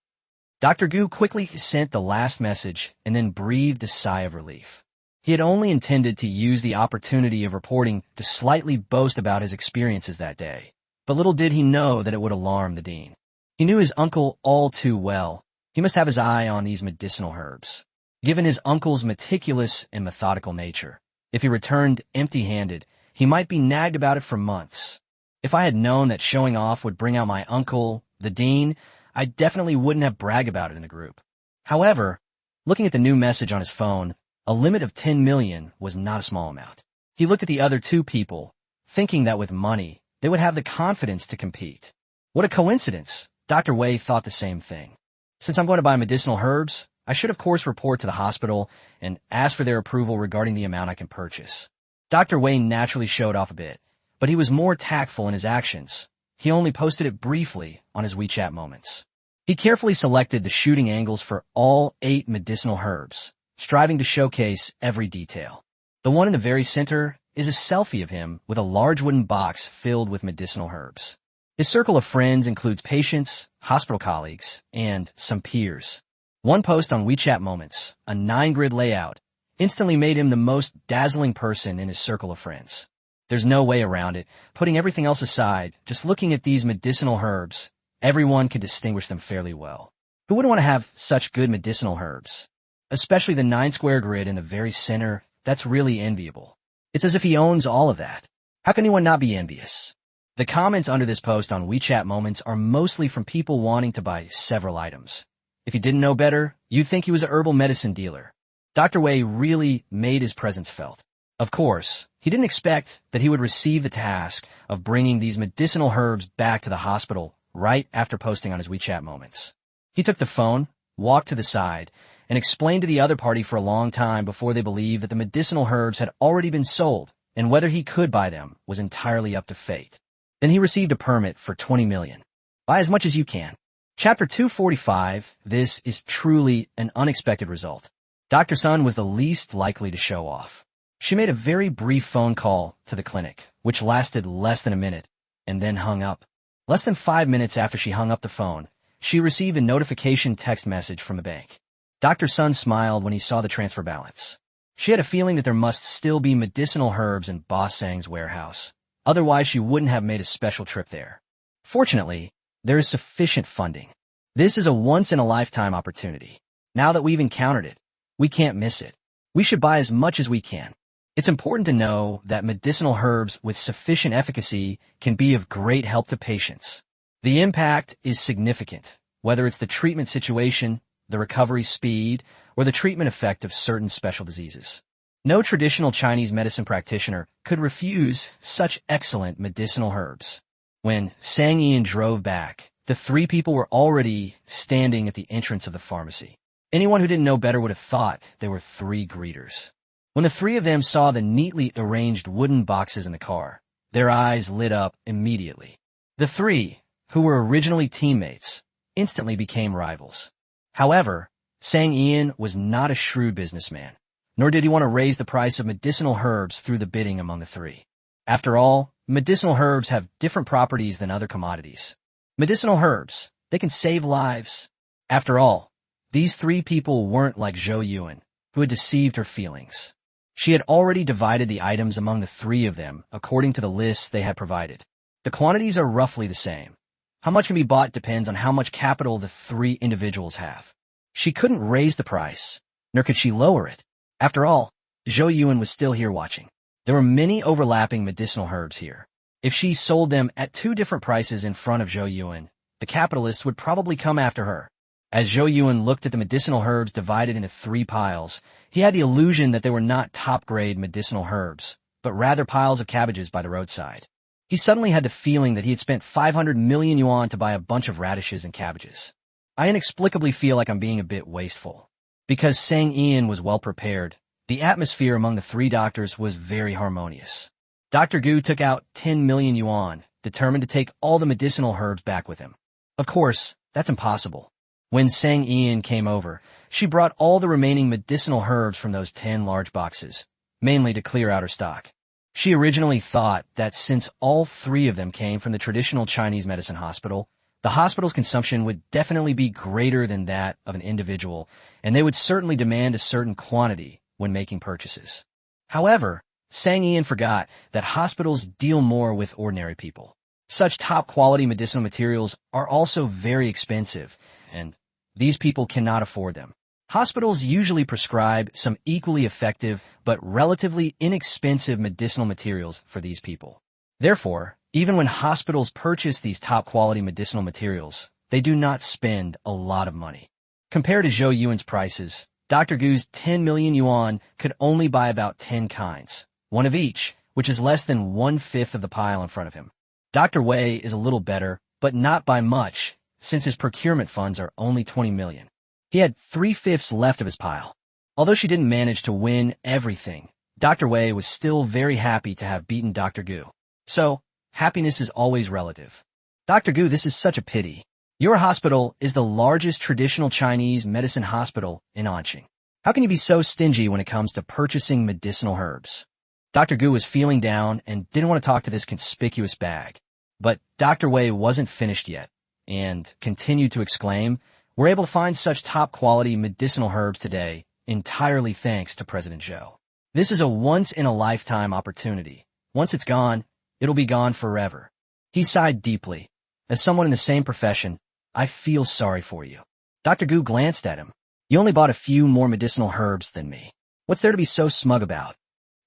Dr. Gu quickly sent the last message and then breathed a sigh of relief. He had only intended to use the opportunity of reporting to slightly boast about his experiences that day, but little did he know that it would alarm the dean. He knew his uncle all too well. He must have his eye on these medicinal herbs. Given his uncle's meticulous and methodical nature, if he returned empty-handed, he might be nagged about it for months. If I had known that showing off would bring out my uncle, the dean, I definitely wouldn't have bragged about it in the group. However, looking at the new message on his phone, a limit of 10 million was not a small amount. He looked at the other two people, thinking that with money, they would have the confidence to compete. What a coincidence! Dr. Wei thought the same thing. Since I'm going to buy medicinal herbs, I should of course report to the hospital and ask for their approval regarding the amount I can purchase. Dr. Wei naturally showed off a bit, but he was more tactful in his actions. He only posted it briefly on his WeChat moments. He carefully selected the shooting angles for all 8 medicinal herbs, striving to showcase every detail. The one in the very center is a selfie of him with a large wooden box filled with medicinal herbs. His circle of friends includes patients, hospital colleagues, and some peers. One post on WeChat Moments, a 9-grid layout, instantly made him the most dazzling person in his circle of friends. There's no way around it. Putting everything else aside, just looking at these medicinal herbs, everyone could distinguish them fairly well. Who wouldn't want to have such good medicinal herbs? Especially the 9-square grid in the very center, that's really enviable. It's as if he owns all of that. How can anyone not be envious? The comments under this post on WeChat Moments are mostly from people wanting to buy several items. If you didn't know better, you'd think he was a herbal medicine dealer. Dr. Wei really made his presence felt. Of course, he didn't expect that he would receive the task of bringing these medicinal herbs back to the hospital right after posting on his WeChat Moments. He took the phone, walked to the side, and explained to the other party for a long time before they believed that the medicinal herbs had already been sold, and whether he could buy them was entirely up to fate. Then he received a permit for 20 million. Buy as much as you can. Chapter 245, this is truly an unexpected result. Dr. Sun was the least likely to show off. She made a very brief phone call to the clinic, which lasted less than a minute, and then hung up. Less than 5 minutes after she hung up the phone, she received a notification text message from the bank. Dr. Sun smiled when he saw the transfer balance. She had a feeling that there must still be medicinal herbs in Boss Sang's warehouse. Otherwise, she wouldn't have made a special trip there. Fortunately, there is sufficient funding. This is a once-in-a-lifetime opportunity. Now that we've encountered it, we can't miss it. We should buy as much as we can. It's important to know that medicinal herbs with sufficient efficacy can be of great help to patients. The impact is significant, whether it's the treatment situation, the recovery speed, or the treatment effect of certain special diseases. No traditional Chinese medicine practitioner could refuse such excellent medicinal herbs. When Sang Ian drove back, the 3 people were already standing at the entrance of the pharmacy. Anyone who didn't know better would have thought they were 3 greeters. When the 3 of them saw the neatly arranged wooden boxes in the car, their eyes lit up immediately. The 3, who were originally teammates, instantly became rivals. However, Sang Ian was not a shrewd businessman, nor did he want to raise the price of medicinal herbs through the bidding among the 3. After all, medicinal herbs have different properties than other commodities. Medicinal herbs, they can save lives. After all, these 3 people weren't like Zhou Yuan, who had deceived her feelings. She had already divided the items among the 3 of them according to the lists they had provided. The quantities are roughly the same. How much can be bought depends on how much capital the 3 individuals have. She couldn't raise the price, nor could she lower it. After all, Zhou Yuan was still here watching. There were many overlapping medicinal herbs here. If she sold them at 2 different prices in front of Zhou Yuan, the capitalists would probably come after her. As Zhou Yuan looked at the medicinal herbs divided into 3 piles, he had the illusion that they were not top-grade medicinal herbs, but rather piles of cabbages by the roadside. He suddenly had the feeling that he had spent 500 million yuan to buy a bunch of radishes and cabbages. I inexplicably feel like I'm being a bit wasteful. Because Sang Ian was well prepared, the atmosphere among the 3 doctors was very harmonious. Dr. Gu took out 10 million yuan, determined to take all the medicinal herbs back with him. Of course, that's impossible. When Sang Ian came over, she brought all the remaining medicinal herbs from those 10 large boxes, mainly to clear out her stock. She originally thought that since all 3 of them came from the traditional Chinese medicine hospital, the hospital's consumption would definitely be greater than that of an individual, and they would certainly demand a certain quantity when making purchases. However, Sang Ian forgot that hospitals deal more with ordinary people. Such top-quality medicinal materials are also very expensive, and these people cannot afford them. Hospitals usually prescribe some equally effective but relatively inexpensive medicinal materials for these people. Therefore, even when hospitals purchase these top-quality medicinal materials, they do not spend a lot of money. Compared to Zhou Yuan's prices, Dr. Gu's 10 million yuan could only buy about 10 kinds, one of each, which is less than 1/5 of the pile in front of him. Dr. Wei is a little better, but not by much, since his procurement funds are only 20 million. He had 3/5 left of his pile. Although she didn't manage to win everything, Dr. Wei was still very happy to have beaten Dr. Gu. So, happiness is always relative. Dr. Gu, this is such a pity. Your hospital is the largest traditional Chinese medicine hospital in Anqing. How can you be so stingy when it comes to purchasing medicinal herbs? Dr. Gu was feeling down and didn't want to talk to this conspicuous bag. But Dr. Wei wasn't finished yet, and continued to exclaim, "We're able to find such top-quality medicinal herbs today, entirely thanks to President Zhou. This is a once-in-a-lifetime opportunity. Once it's gone, it'll be gone forever." He sighed deeply. As someone in the same profession, I feel sorry for you. Dr. Gu glanced at him. You only bought a few more medicinal herbs than me. What's there to be so smug about?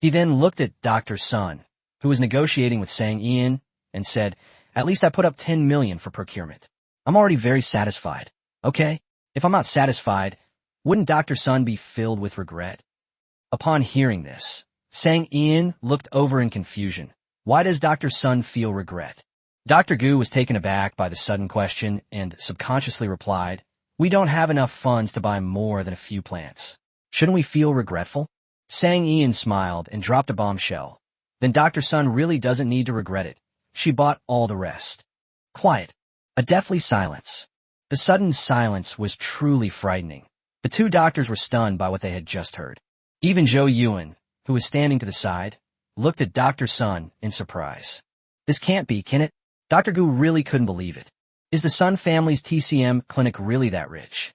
He then looked at Dr. Sun, who was negotiating with Sang Ian, and said, "At least I put up 10 million for procurement. I'm already very satisfied. Okay? If I'm not satisfied, wouldn't Dr. Sun be filled with regret?" Upon hearing this, Sang Ian looked over in confusion. Why does Dr. Sun feel regret? Dr. Gu was taken aback by the sudden question and subconsciously replied, "We don't have enough funds to buy more than a few plants. Shouldn't we feel regretful?" Sang Ian smiled and dropped a bombshell. Then Dr. Sun really doesn't need to regret it. She bought all the rest. Quiet. A deathly silence. The sudden silence was truly frightening. The two doctors were stunned by what they had just heard. Even Zhou Yuan, who was standing to the side, looked at Dr. Sun in surprise. This can't be, can it? Dr. Gu really couldn't believe it. Is the Sun family's TCM clinic really that rich?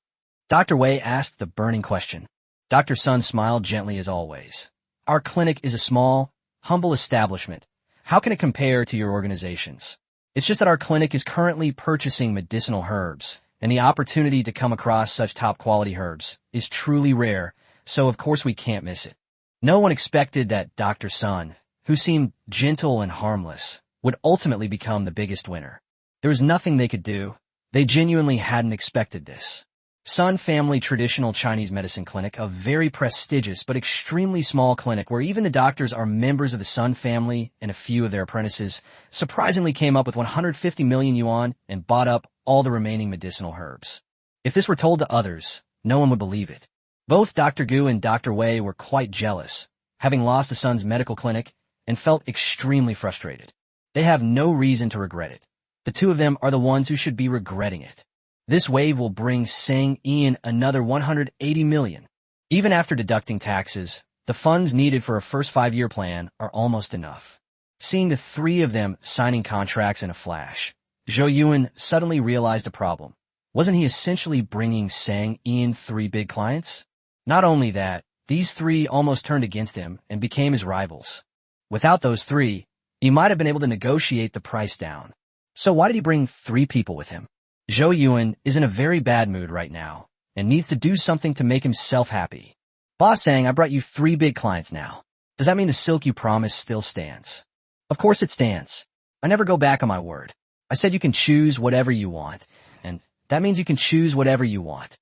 Dr. Wei asked the burning question. Dr. Sun smiled gently as always. Our clinic is a small, humble establishment. How can it compare to your organization's? It's just that our clinic is currently purchasing medicinal herbs, and the opportunity to come across such top-quality herbs is truly rare, so of course we can't miss it. No one expected that Dr. Sun, who seemed gentle and harmless, would ultimately become the biggest winner. There was nothing they could do. They genuinely hadn't expected this. Sun Family Traditional Chinese Medicine Clinic, a very prestigious but extremely small clinic where even the doctors are members of the Sun family and a few of their apprentices, surprisingly came up with 150 million yuan and bought up all the remaining medicinal herbs. If this were told to others, no one would believe it. Both Dr. Gu and Dr. Wei were quite jealous, having lost the Sun's medical clinic, and felt extremely frustrated. They have no reason to regret it. The two of them are the ones who should be regretting it. This wave will bring Sang Ian another 180 million. Even after deducting taxes, the funds needed for a first 5-year plan are almost enough. Seeing the three of them signing contracts in a flash, Zhou Yuan suddenly realized a problem. Wasn't he essentially bringing Sang Ian 3 big clients? Not only that, these 3 almost turned against him and became his rivals. Without those 3, he might have been able to negotiate the price down. So why did he bring 3 people with him? Zhou Yuan is in a very bad mood right now and needs to do something to make himself happy. Boss saying, "I brought you 3 big clients now. Does that mean the silk you promised still stands?" Of course it stands. I never go back on my word. I said you can choose whatever you want, and that means you can choose whatever you want.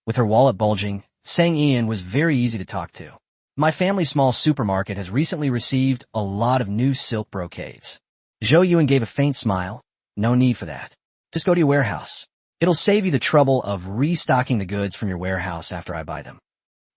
With her wallet bulging, Sang Ian was very easy to talk to. My family's small supermarket has recently received a lot of new silk brocades. Zhou Yuan gave a faint smile. No need for that. Just go to your warehouse. It'll save you the trouble of restocking the goods from your warehouse after I buy them.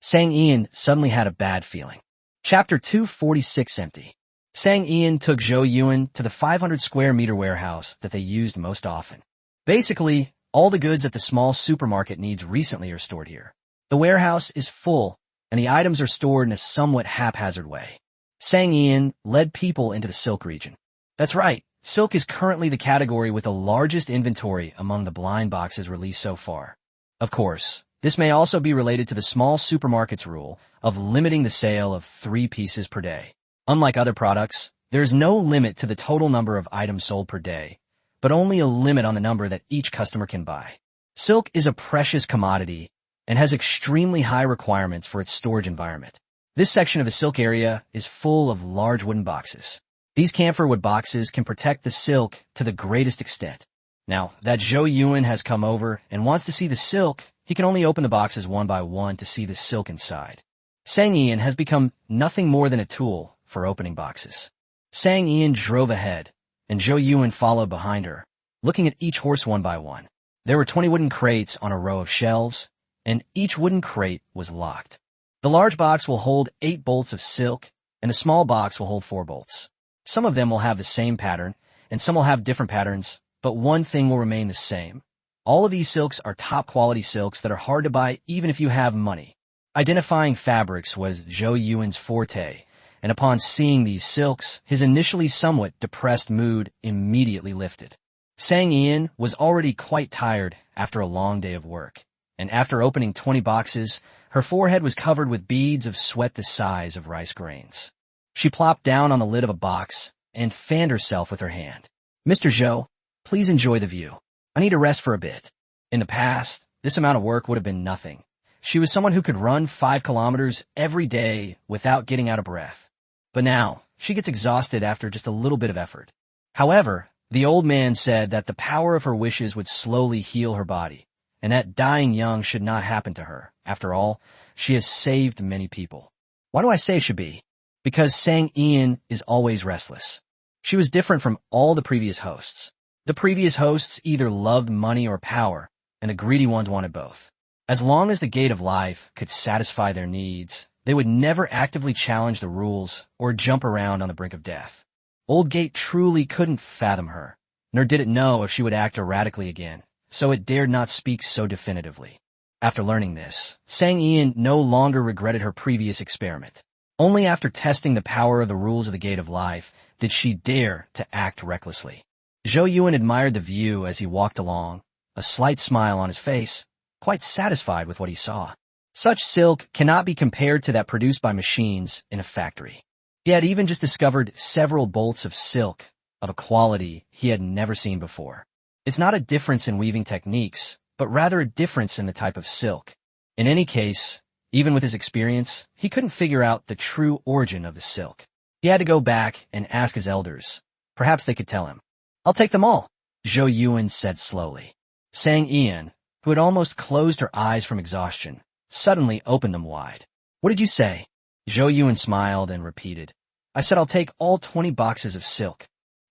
Sang Ian suddenly had a bad feeling. Chapter 246 empty. Sang Ian took Zhou Yuan to the 500 square meter warehouse that they used most often. Basically, all the goods that the small supermarket needs recently are stored here. The warehouse is full, and the items are stored in a somewhat haphazard way. Sang Ian led people into the silk region. That's right. Silk is currently the category with the largest inventory among the blind boxes released so far. Of course, this may also be related to the small supermarket's rule of limiting the sale of 3 pieces per day. Unlike other products, there is no limit to the total number of items sold per day, but only a limit on the number that each customer can buy. Silk is a precious commodity and has extremely high requirements for its storage environment. This section of the silk area is full of large wooden boxes. These camphor wood boxes can protect the silk to the greatest extent. Now, that Zhou Yuan has come over and wants to see the silk, he can only open the boxes one by one to see the silk inside. Sang Ian has become nothing more than a tool for opening boxes. Sang Ian drove ahead, and Zhou Yuan followed behind her, looking at each horse one by one. There were 20 wooden crates on a row of shelves, and each wooden crate was locked. The large box will hold 8 bolts of silk, and the small box will hold 4 bolts. Some of them will have the same pattern, and some will have different patterns, but one thing will remain the same. All of these silks are top-quality silks that are hard to buy even if you have money. Identifying fabrics was Zhou Yuan's forte, and upon seeing these silks, his initially somewhat depressed mood immediately lifted. Sang Ian was already quite tired after a long day of work, and after opening 20 boxes, her forehead was covered with beads of sweat the size of rice grains. She plopped down on the lid of a box and fanned herself with her hand. "Mr. Zhou, please enjoy the view. I need to rest for a bit." In the past, this amount of work would have been nothing. She was someone who could run 5 kilometers every day without getting out of breath. But now, she gets exhausted after just a little bit of effort. However, the old man said that the power of her wishes would slowly heal her body, and that dying young should not happen to her. After all, she has saved many people. Why do I say should be? Because Sang Ian is always restless. She was different from all the previous hosts. The previous hosts either loved money or power, and the greedy ones wanted both. As long as the gate of life could satisfy their needs, they would never actively challenge the rules or jump around on the brink of death. Old Gate truly couldn't fathom her, nor did it know if she would act erratically again, so it dared not speak so definitively. After learning this, Sang Ian no longer regretted her previous experiment. Only after testing the power of the rules of the Gate of Life did she dare to act recklessly. Zhou Yuan admired the view as he walked along, a slight smile on his face, quite satisfied with what he saw. Such silk cannot be compared to that produced by machines in a factory. He had even just discovered several bolts of silk of a quality he had never seen before. It's not a difference in weaving techniques, but rather a difference in the type of silk. In any case, even with his experience, he couldn't figure out the true origin of the silk. He had to go back and ask his elders. Perhaps they could tell him. "I'll take them all," Zhou Yuan said slowly. Sang Ian, who had almost closed her eyes from exhaustion, suddenly opened them wide. "What did you say?" Zhou Yuan smiled and repeated, "I said I'll take all 20 boxes of silk."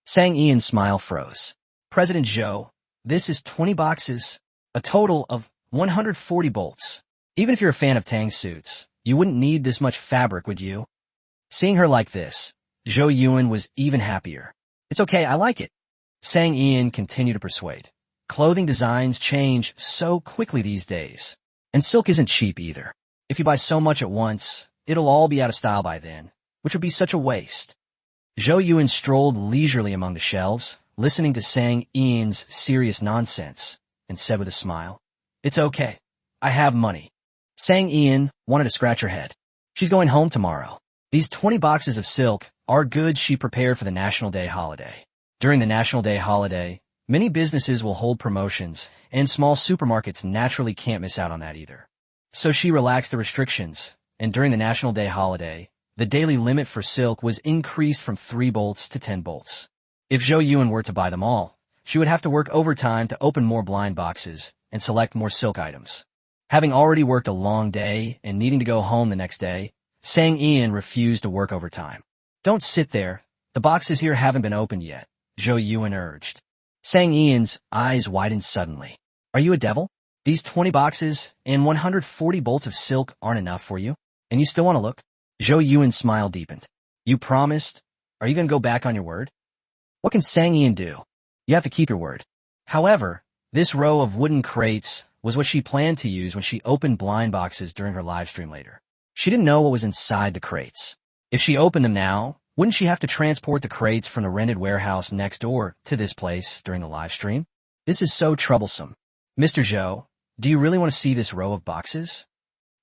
Sang Ian's smile froze. "President Zhou, this is 20 boxes, a total of 140 bolts. Even if you're a fan of tang suits, you wouldn't need this much fabric, would you?" Seeing her like this, Zhou Yuan was even happier. "It's okay, I like it." Sang Ian continued to persuade. Clothing designs change so quickly these days. And silk isn't cheap either. If you buy so much at once, it'll all be out of style by then, which would be such a waste. Zhou Yuan strolled leisurely among the shelves, listening to Sang Ian's serious nonsense, and said with a smile, "It's okay. I have money." Sang Ian wanted to scratch her head. She's going home tomorrow. These 20 boxes of silk are goods she prepared for the National Day holiday. During the National Day holiday, many businesses will hold promotions, and small supermarkets naturally can't miss out on that either. So she relaxed the restrictions, and during the National Day holiday, the daily limit for silk was increased from 3 bolts to 10 bolts. If Zhou Yuan were to buy them all, she would have to work overtime to open more blind boxes and select more silk items. Having already worked a long day and needing to go home the next day, Sang Ian refused to work overtime. "Don't sit there. The boxes here haven't been opened yet," Zhou Yuan urged. Sang Ian's eyes widened suddenly. "Are you a devil? These 20 boxes and 140 bolts of silk aren't enough for you, and you still want to look?" Zhou Yuan's smile deepened. "You promised. Are you going to go back on your word?" What can Sang Ian do? You have to keep your word. However, this row of wooden crates was what she planned to use when she opened blind boxes during her live stream later. She didn't know what was inside the crates. If she opened them now, wouldn't she have to transport the crates from the rented warehouse next door to this place during the live stream? This is so troublesome. "Mr. Zhou, do you really want to see this row of boxes?"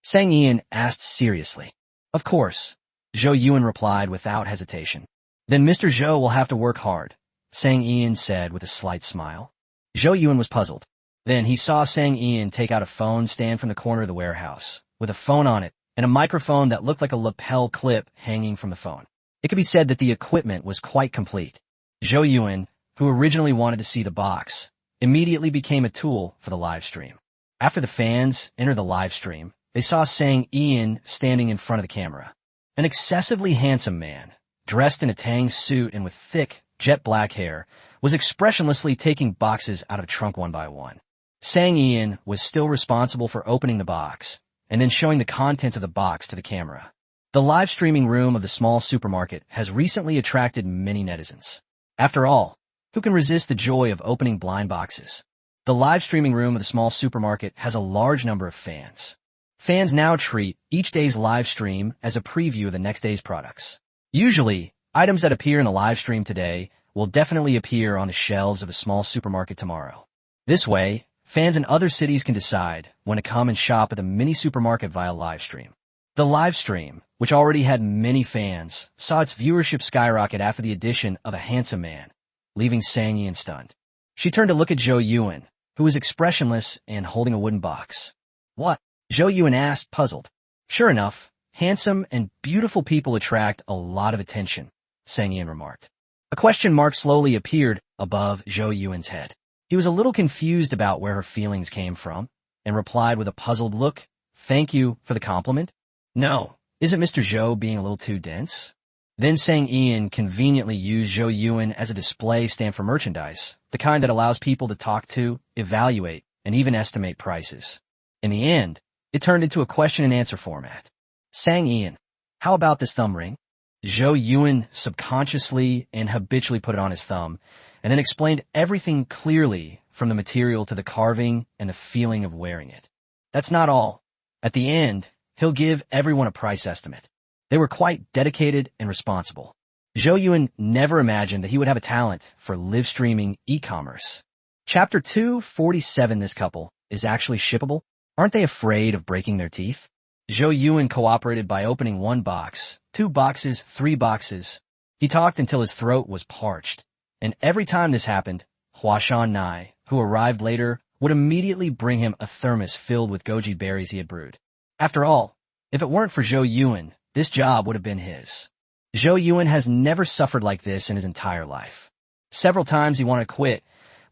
Sang Ian asked seriously. "Of course," Zhou Yuan replied without hesitation. "Then Mr. Zhou will have to work hard," Sang Ian said with a slight smile. Zhou Yuan was puzzled. Then he saw Sang Ian take out a phone stand from the corner of the warehouse, with a phone on it and a microphone that looked like a lapel clip hanging from the phone. It could be said that the equipment was quite complete. Zhou Yuan, who originally wanted to see the box, immediately became a tool for the live stream. After the fans entered the live stream, they saw Sang Ian standing in front of the camera. An excessively handsome man, dressed in a tang suit and with thick, jet black hair, was expressionlessly taking boxes out of a trunk one by one. Sang Ian was still responsible for opening the box and then showing the contents of the box to the camera. The live streaming room of the small supermarket has recently attracted many netizens. After all, who can resist the joy of opening blind boxes? The live streaming room of the small supermarket has a large number of fans. Fans now treat each day's live stream as a preview of the next day's products. Usually, items that appear in the live stream today will definitely appear on the shelves of a small supermarket tomorrow. This way, fans in other cities can decide when to come and shop at the mini supermarket via live stream. The live stream, which already had many fans, saw its viewership skyrocket after the addition of a handsome man, leaving Sang Ian stunned. She turned to look at Zhou Yuan, who was expressionless and holding a wooden box. What? Zhou Yuan asked, puzzled. Sure enough, handsome and beautiful people attract a lot of attention, Sang Ian remarked. A question mark slowly appeared above Zhou Yuan's head. He was a little confused about where her feelings came from, and replied with a puzzled look, "Thank you for the compliment." "No, isn't Mr. Zhou being a little too dense?" Then Sang Ian conveniently used Zhou Yuan as a display stand for merchandise, the kind that allows people to talk to, evaluate, and even estimate prices. In the end, it turned into a question and answer format. "Sang Ian, how about this thumb ring?" Zhou Yuan subconsciously and habitually put it on his thumb, and then explained everything clearly from the material to the carving and the feeling of wearing it. That's not all. At the end, he'll give everyone a price estimate. They were quite dedicated and responsible. Zhou Yuan never imagined that he would have a talent for live streaming e-commerce. Chapter 247. This couple is actually shippable. Aren't they afraid of breaking their teeth? Zhou Yuan cooperated by opening 1 box, 2 boxes, 3 boxes. He talked until his throat was parched. And every time this happened, Huashan Nai, who arrived later, would immediately bring him a thermos filled with goji berries he had brewed. After all, if it weren't for Zhou Yuan, this job would have been his. Zhou Yuan has never suffered like this in his entire life. Several times he wanted to quit,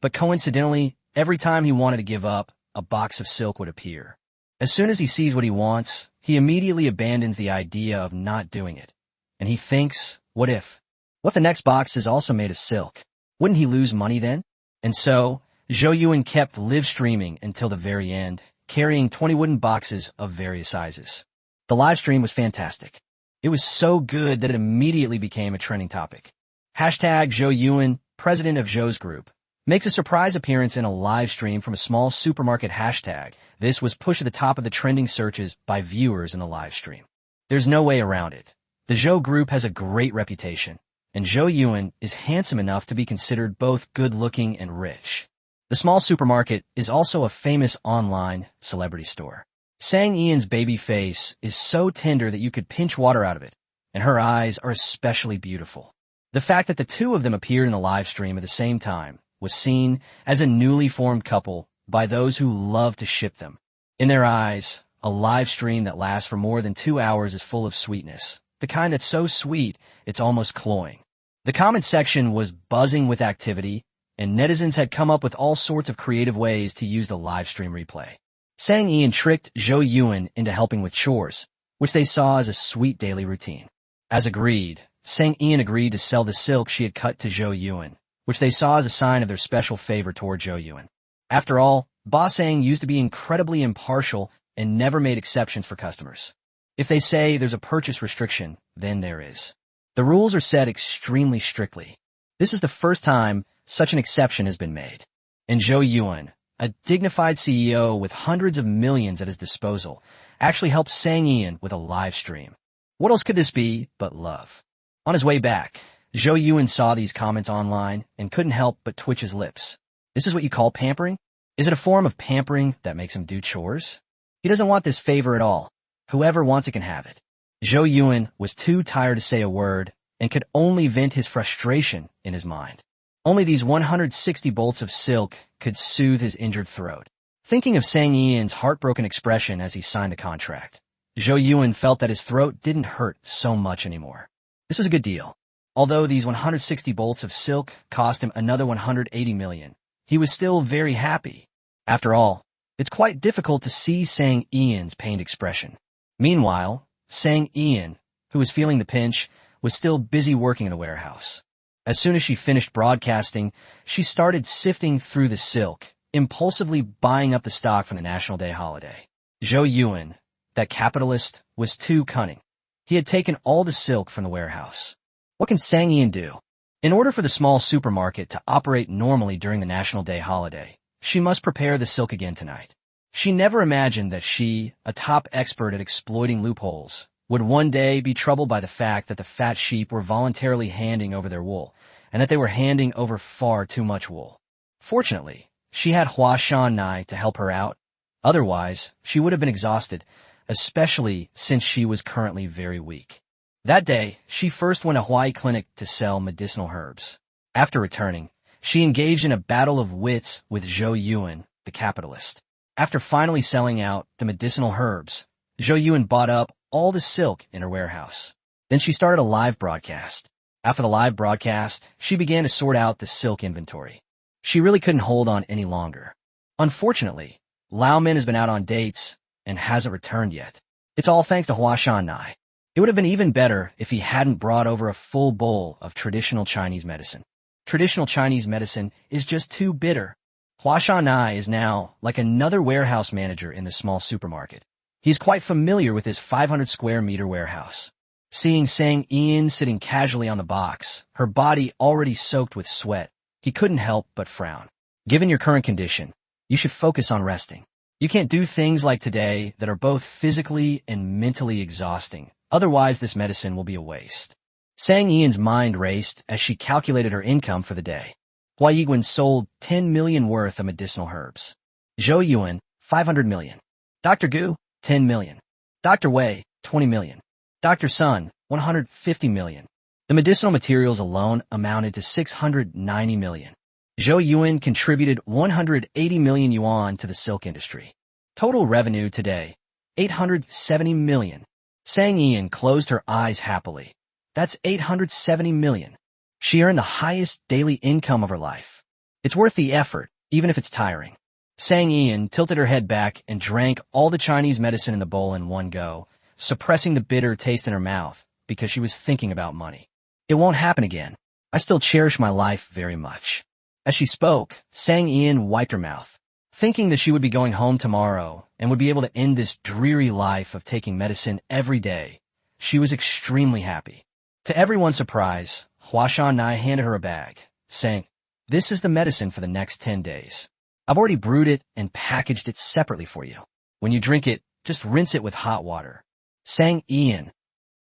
but coincidentally, every time he wanted to give up, a box of silk would appear. As soon as he sees what he wants, he immediately abandons the idea of not doing it. And he thinks, what if? What if the next box is also made of silk? Wouldn't he lose money then? And so, Zhou Yuan kept live streaming until the very end, carrying 20 wooden boxes of various sizes. The live stream was fantastic. It was so good that it immediately became a trending topic. Hashtag Zhou Yuan, president of Zhou's group, makes a surprise appearance in a live stream from a small supermarket hashtag. This was pushed to the top of the trending searches by viewers in the live stream. There's no way around it. The Zhou group has a great reputation, and Zhou Yuan is handsome enough to be considered both good-looking and rich. The small supermarket is also a famous online celebrity store. Sang Ian's baby face is so tender that you could pinch water out of it, and her eyes are especially beautiful. The fact that the two of them appeared in the live stream at the same time was seen as a newly formed couple by those who love to ship them. In their eyes, a live stream that lasts for more than 2 hours is full of sweetness, the kind that's so sweet it's almost cloying. The comment section was buzzing with activity, and netizens had come up with all sorts of creative ways to use the live stream replay. Sang Ian tricked Zhou Yuan into helping with chores, which they saw as a sweet daily routine. As agreed, Sang Ian agreed to sell the silk she had cut to Zhou Yuan, which they saw as a sign of their special favor toward Zhou Yuan. After all, Boss Sang used to be incredibly impartial and never made exceptions for customers. If they say there's a purchase restriction, then there is. The rules are set extremely strictly. This is the first time such an exception has been made. And Zhou Yuan, a dignified CEO with hundreds of millions at his disposal, actually helped Sang Ian with a live stream. What else could this be but love? On his way back, Zhou Yuan saw these comments online and couldn't help but twitch his lips. This is what you call pampering? Is it a form of pampering that makes him do chores? He doesn't want this favor at all. Whoever wants it can have it. Zhou Yuan was too tired to say a word and could only vent his frustration in his mind. Only these 160 bolts of silk could soothe his injured throat. Thinking of Sang Ian's heartbroken expression as he signed the contract, Zhou Yuan felt that his throat didn't hurt so much anymore. This was a good deal. Although these 160 bolts of silk cost him another 180 million, he was still very happy. After all, it's quite difficult to see Sang Ian's pained expression. Meanwhile, Sang Ian, who was feeling the pinch, was still busy working in the warehouse. As soon as she finished broadcasting, she started sifting through the silk, impulsively buying up the stock from the National Day holiday. Zhou Yuan, that capitalist, was too cunning. He had taken all the silk from the warehouse. What can Sang Ian do? In order for the small supermarket to operate normally during the National Day holiday, she must prepare the silk again tonight. She never imagined that she, a top expert at exploiting loopholes, would one day be troubled by the fact that the fat sheep were voluntarily handing over their wool, and that they were handing over far too much wool. Fortunately, she had Hua Shan-nai to help her out. Otherwise, she would have been exhausted, especially since she was currently very weak. That day, she first went to Hawaii Clinic to sell medicinal herbs. After returning, she engaged in a battle of wits with Zhou Yuan, the capitalist. After finally selling out the medicinal herbs, Zhou Yuan bought up all the silk in her warehouse. Then she started a live broadcast. After the live broadcast, she began to sort out the silk inventory. She really couldn't hold on any longer. Unfortunately, Lao Min has been out on dates and hasn't returned yet. It's all thanks to Hua Shan-nai. It would have been even better if he hadn't brought over a full bowl of traditional Chinese medicine. Traditional Chinese medicine is just too bitter. Hua Shan-nai is now like another warehouse manager in the small supermarket. He's quite familiar with his 500 square meter warehouse. Seeing Sang Ian sitting casually on the box, her body already soaked with sweat, he couldn't help but frown. Given your current condition, you should focus on resting. You can't do things like today that are both physically and mentally exhausting. Otherwise, this medicine will be a waste. Sang Ian's mind raced as she calculated her income for the day. Hua Yiguan sold 10 million worth of medicinal herbs. Zhou Yuan, 500 million. Dr. Gu, 10 million. Dr. Wei, 20 million. Dr. Sun, 150 million. The medicinal materials alone amounted to 690 million. Zhou Yuan contributed 180 million yuan to the silk industry. Total revenue today, 870 million. Sang Ian closed her eyes happily. That's 870 million. She earned the highest daily income of her life. It's worth the effort, even if it's tiring. Sang Ian tilted her head back and drank all the Chinese medicine in the bowl in one go, suppressing the bitter taste in her mouth because she was thinking about money. It won't happen again. I still cherish my life very much. As she spoke, Sang Ian wiped her mouth. Thinking that she would be going home tomorrow and would be able to end this dreary life of taking medicine every day, she was extremely happy. To everyone's surprise, Hua Shan-nai handed her a bag, saying, "This is the medicine for the next 10 days. I've already brewed it and packaged it separately for you. When you drink it, just rinse it with hot water." Sang Ian,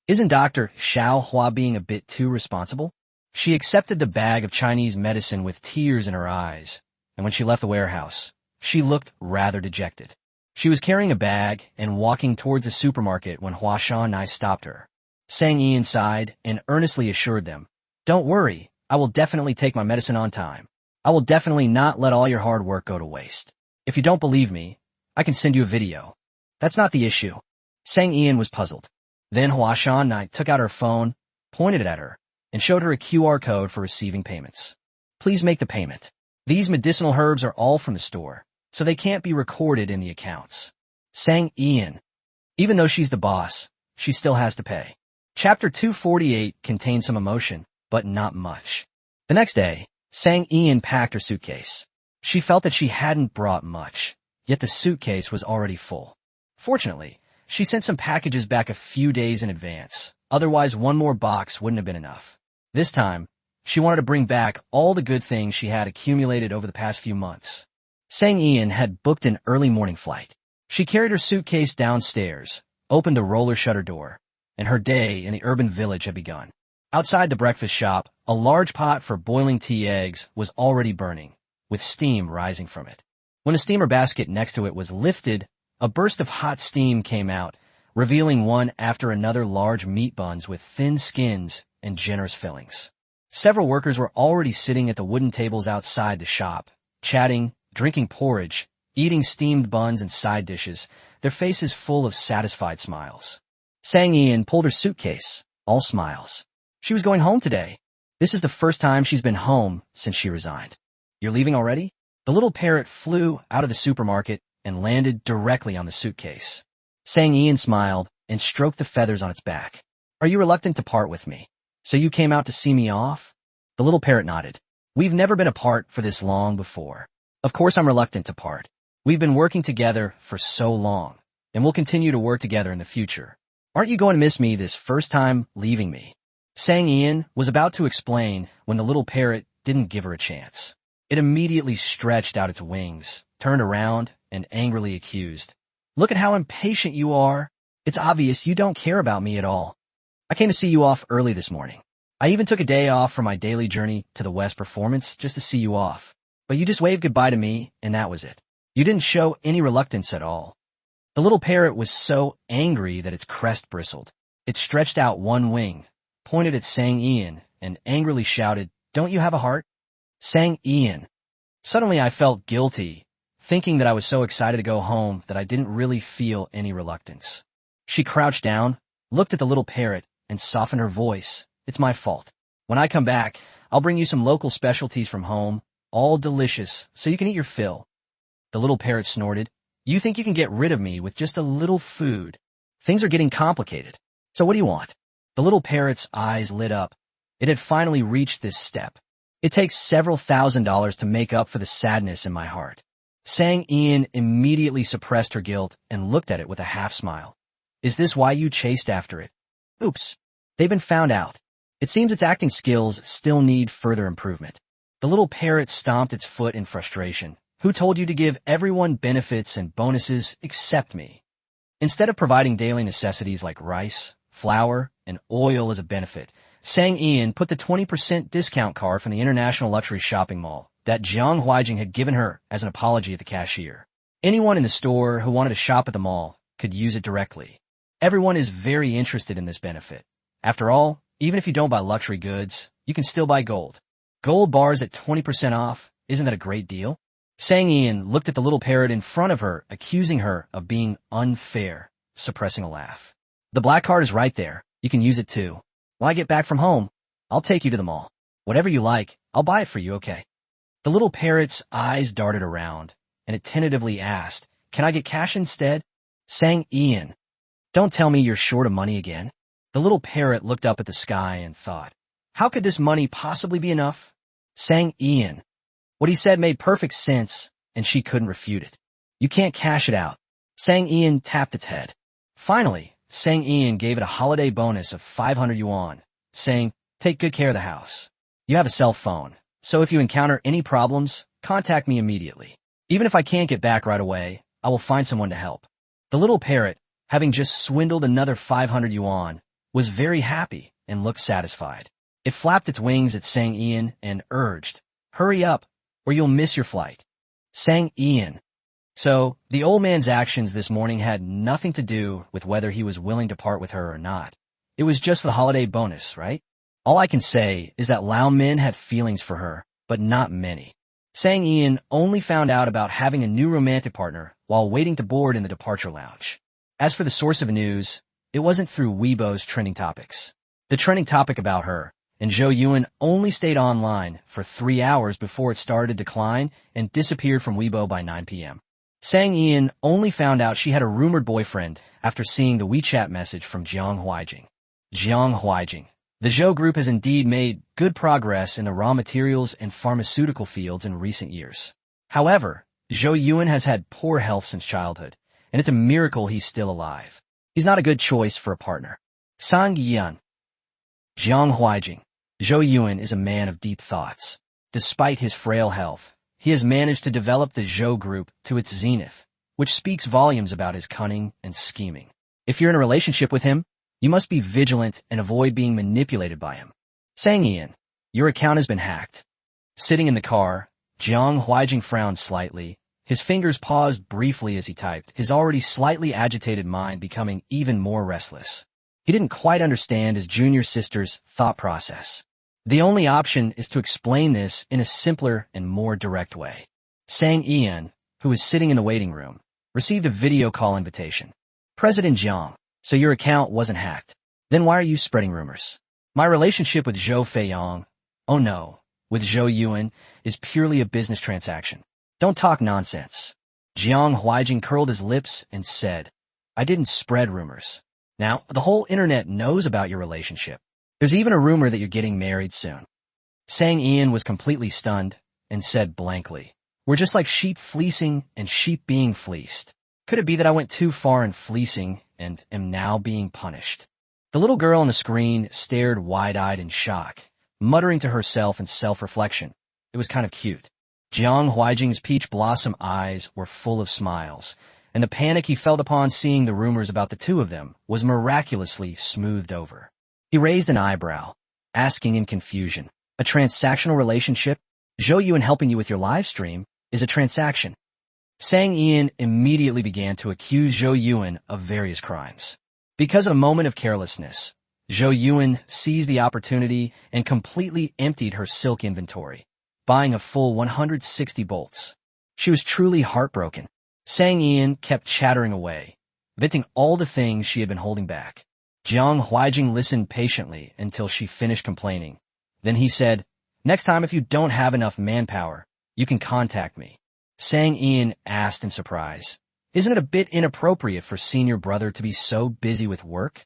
isn't Dr. Xiao Hua being a bit too responsible? She accepted the bag of Chinese medicine with tears in her eyes, and when she left the warehouse, she looked rather dejected. She was carrying a bag and walking towards the supermarket when Hua Shan-nai stopped her. Sang Ian sighed and earnestly assured them, "Don't worry, I will definitely take my medicine on time. I will definitely not let all your hard work go to waste. If you don't believe me, I can send you a video." "That's not the issue." Sang Ian was puzzled. Then Hua Shan-nai took out her phone, pointed it at her, and showed her a QR code for receiving payments. "Please make the payment. These medicinal herbs are all from the store, so they can't be recorded in the accounts." Sang Ian, even though she's the boss, she still has to pay. Chapter 248 contains some emotion, but not much. The next day, Sang Ian packed her suitcase. She felt that she hadn't brought much, yet the suitcase was already full. Fortunately, she sent some packages back a few days in advance. Otherwise, one more box wouldn't have been enough. This time, she wanted to bring back all the good things she had accumulated over the past few months. Sang Ian had booked an early morning flight. She carried her suitcase downstairs, opened the roller shutter door, and her day in the urban village had begun. Outside the breakfast shop, a large pot for boiling tea eggs was already burning, with steam rising from it. When the steamer basket next to it was lifted, a burst of hot steam came out, revealing one after another large meat buns with thin skins and generous fillings. Several workers were already sitting at the wooden tables outside the shop, chatting, drinking porridge, eating steamed buns and side dishes, their faces full of satisfied smiles. Sang Ian pulled her suitcase, all smiles. She was going home today. This is the first time she's been home since she resigned. "You're leaving already?" The little parrot flew out of the supermarket and landed directly on the suitcase. Sang Ian smiled and stroked the feathers on its back. Are you reluctant to part with me? So you came out to see me off? The little parrot nodded. We've never been apart for this long before. Of course I'm reluctant to part. We've been working together for so long, and we'll continue to work together in the future. Aren't you going to miss me this first time leaving me? Sang Ian was about to explain when the little parrot didn't give her a chance. It immediately stretched out its wings, turned around, and angrily accused. Look at how impatient you are. It's obvious you don't care about me at all. I came to see you off early this morning. I even took a day off from my daily journey to the West Performance just to see you off. But you just waved goodbye to me, and that was it. You didn't show any reluctance at all. The little parrot was so angry that its crest bristled. It stretched out one wing, pointed at Sang Ian, and angrily shouted, Don't you have a heart? Sang Ian. Suddenly I felt guilty, thinking that I was so excited to go home that I didn't really feel any reluctance. She crouched down, looked at the little parrot, and softened her voice. It's my fault. When I come back, I'll bring you some local specialties from home, all delicious, so you can eat your fill. The little parrot snorted. You think you can get rid of me with just a little food? Things are getting complicated. So what do you want? The little parrot's eyes lit up. It had finally reached this step. It takes several $1,000s to make up for the sadness in my heart. Sang Ian immediately suppressed her guilt and looked at it with a half smile. Is this why you chased after it? Oops. They've been found out. It seems its acting skills still need further improvement. The little parrot stomped its foot in frustration. Who told you to give everyone benefits and bonuses except me? Instead of providing daily necessities like rice, flour, and oil as a benefit, Sang Ian put the 20% discount card from the International Luxury Shopping Mall that Jiang Huijing had given her as an apology at the cashier. Anyone in the store who wanted to shop at the mall could use it directly. Everyone is very interested in this benefit. After all, even if you don't buy luxury goods, you can still buy gold. Gold bars at 20% off, isn't that a great deal? Sang Ian looked at the little parrot in front of her, accusing her of being unfair, suppressing a laugh. The black card is right there. You can use it too. When I get back from home, I'll take you to the mall. Whatever you like, I'll buy it for you, okay? The little parrot's eyes darted around, and it tentatively asked, Can I get cash instead? Sang Ian. Don't tell me you're short of money again. The little parrot looked up at the sky and thought, How could this money possibly be enough? Sang Ian. What he said made perfect sense, and she couldn't refute it. You can't cash it out. Sang Ian tapped its head. Finally, Sang Ian gave it a holiday bonus of 500 yuan, saying, Take good care of the house. You have a cell phone, so if you encounter any problems, contact me immediately. Even if I can't get back right away, I will find someone to help. The little parrot, having just swindled another 500 yuan, was very happy and looked satisfied. It flapped its wings at Sang Ian and urged, Hurry up, or you'll miss your flight. Sang Ian. So, the old man's actions this morning had nothing to do with whether he was willing to part with her or not. It was just for the holiday bonus, right? All I can say is that Lao Min had feelings for her, but not many. Sang Ian only found out about having a new romantic partner while waiting to board in the departure lounge. As for the source of news, it wasn't through Weibo's trending topics. The trending topic about her, and Zhou Yuan only stayed online for 3 hours before it started to decline and disappeared from Weibo by 9 p.m. Sang Ian only found out she had a rumored boyfriend after seeing the WeChat message from Jiang Huijing. Jiang Huijing. The Zhou Group has indeed made good progress in the raw materials and pharmaceutical fields in recent years. However, Zhou Yuan has had poor health since childhood, and it's a miracle he's still alive. He's not a good choice for a partner. Sang Yan. Jiang Huijing. Zhou Yuan is a man of deep thoughts. Despite his frail health, he has managed to develop the Zhou Group to its zenith, which speaks volumes about his cunning and scheming. If you're in a relationship with him, you must be vigilant and avoid being manipulated by him. Sang Ian, your account has been hacked. Sitting in the car, Jiang Huijing frowned slightly. His fingers paused briefly as he typed, his already slightly agitated mind becoming even more restless. He didn't quite understand his junior sister's thought process. The only option is to explain this in a simpler and more direct way. Sang Ian, who was sitting in the waiting room, received a video call invitation. President Jiang, so your account wasn't hacked. Then why are you spreading rumors? My relationship with Zhou Feiyang, oh no, with Zhou Yuan, is purely a business transaction. Don't talk nonsense. Jiang Huaijing curled his lips and said, I didn't spread rumors. Now, the whole internet knows about your relationship. There's even a rumor that you're getting married soon. Sang Ian was completely stunned and said blankly, we're just like sheep fleecing and sheep being fleeced. Could it be that I went too far in fleecing and am now being punished? The little girl on the screen stared wide-eyed in shock, muttering to herself in self-reflection. It was kind of cute. Jiang Huaijing's peach blossom eyes were full of smiles, and the panic he felt upon seeing the rumors about the two of them was miraculously smoothed over. He raised an eyebrow, asking in confusion, a transactional relationship? Zhou Yuan helping you with your live stream is a transaction. Sang Ian immediately began to accuse Zhou Yuan of various crimes. Because of a moment of carelessness, Zhou Yuan seized the opportunity and completely emptied her silk inventory, buying a full 160 bolts. She was truly heartbroken. Sang Ian kept chattering away, venting all the things she had been holding back. Jiang Huaijing listened patiently until she finished complaining. Then he said, next time if you don't have enough manpower, you can contact me. Sang Ian asked in surprise, isn't it a bit inappropriate for senior brother to be so busy with work?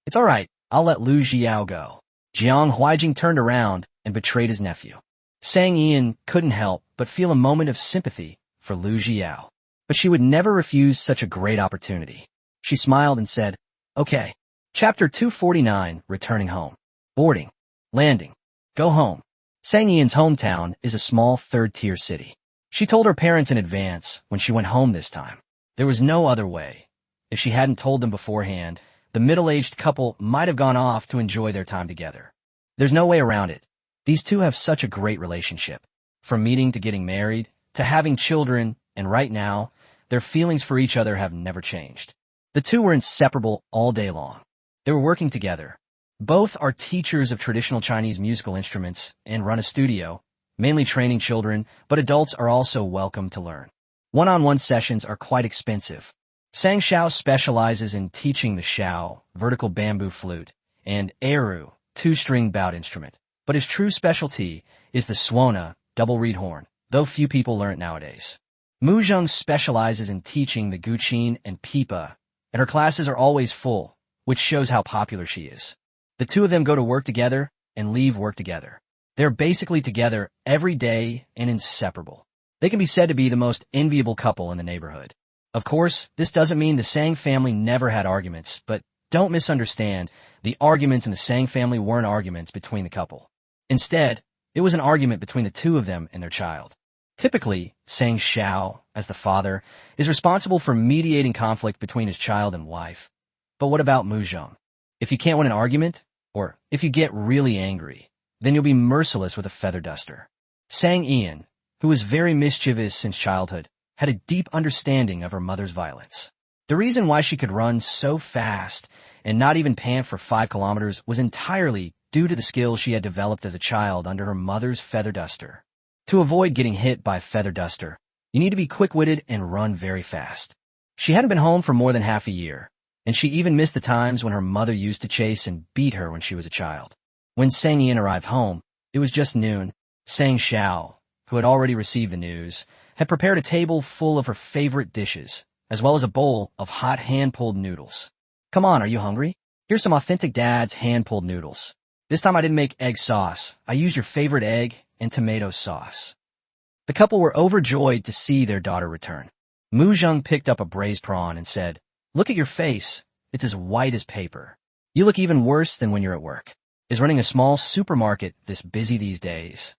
It's all right, I'll let Lu Jiao go. Jiang Huaijing turned around and betrayed his nephew. Sang Ian couldn't help but feel a moment of sympathy for Lu Jiao. But she would never refuse such a great opportunity. She smiled and said, okay. Chapter 249, Returning Home. Boarding. Landing. Go home. Sang Ian's hometown is a small third-tier city. She told her parents in advance when she went home this time. There was no other way. If she hadn't told them beforehand, the middle-aged couple might have gone off to enjoy their time together. There's no way around it. These two have such a great relationship. From meeting to getting married, to having children, and right now, their feelings for each other have never changed. The two were inseparable all day long. They were working together. Both are teachers of traditional Chinese musical instruments and run a studio, mainly training children, but adults are also welcome to learn. One-on-one sessions are quite expensive. Sang Xiao specializes in teaching the xiao, vertical bamboo flute, and eru, two-string bout instrument, but his true specialty is the suona, double reed horn, though few people learn it nowadays. Mu Zheng specializes in teaching the guqin and pipa, and her classes are always full, which shows how popular she is. The two of them go to work together and leave work together. They're basically together every day and inseparable. They can be said to be the most enviable couple in the neighborhood. Of course, this doesn't mean the Sang family never had arguments, but don't misunderstand, the arguments in the Sang family weren't arguments between the couple. Instead, it was an argument between the two of them and their child. Typically, Sang Xiao, as the father, is responsible for mediating conflict between his child and wife. But what about Mu Zheng? If you can't win an argument, or if you get really angry, then you'll be merciless with a feather duster. Sang Ian, who was very mischievous since childhood, had a deep understanding of her mother's violence. The reason why she could run so fast and not even pant for 5 kilometers was entirely due to the skills she had developed as a child under her mother's feather duster. To avoid getting hit by a feather duster, you need to be quick-witted and run very fast. She hadn't been home for more than half a year, and she even missed the times when her mother used to chase and beat her when she was a child. When Sang Ian arrived home, it was just noon. Sang Xiao, who had already received the news, had prepared a table full of her favorite dishes, as well as a bowl of hot hand-pulled noodles. Come on, are you hungry? Here's some authentic Dad's hand-pulled noodles. This time I didn't make egg sauce. I used your favorite egg and tomato sauce. The couple were overjoyed to see their daughter return. Mu Zheng picked up a braised prawn and said, look at your face. It's as white as paper. You look even worse than when you're at work. Is running a small supermarket this busy these days?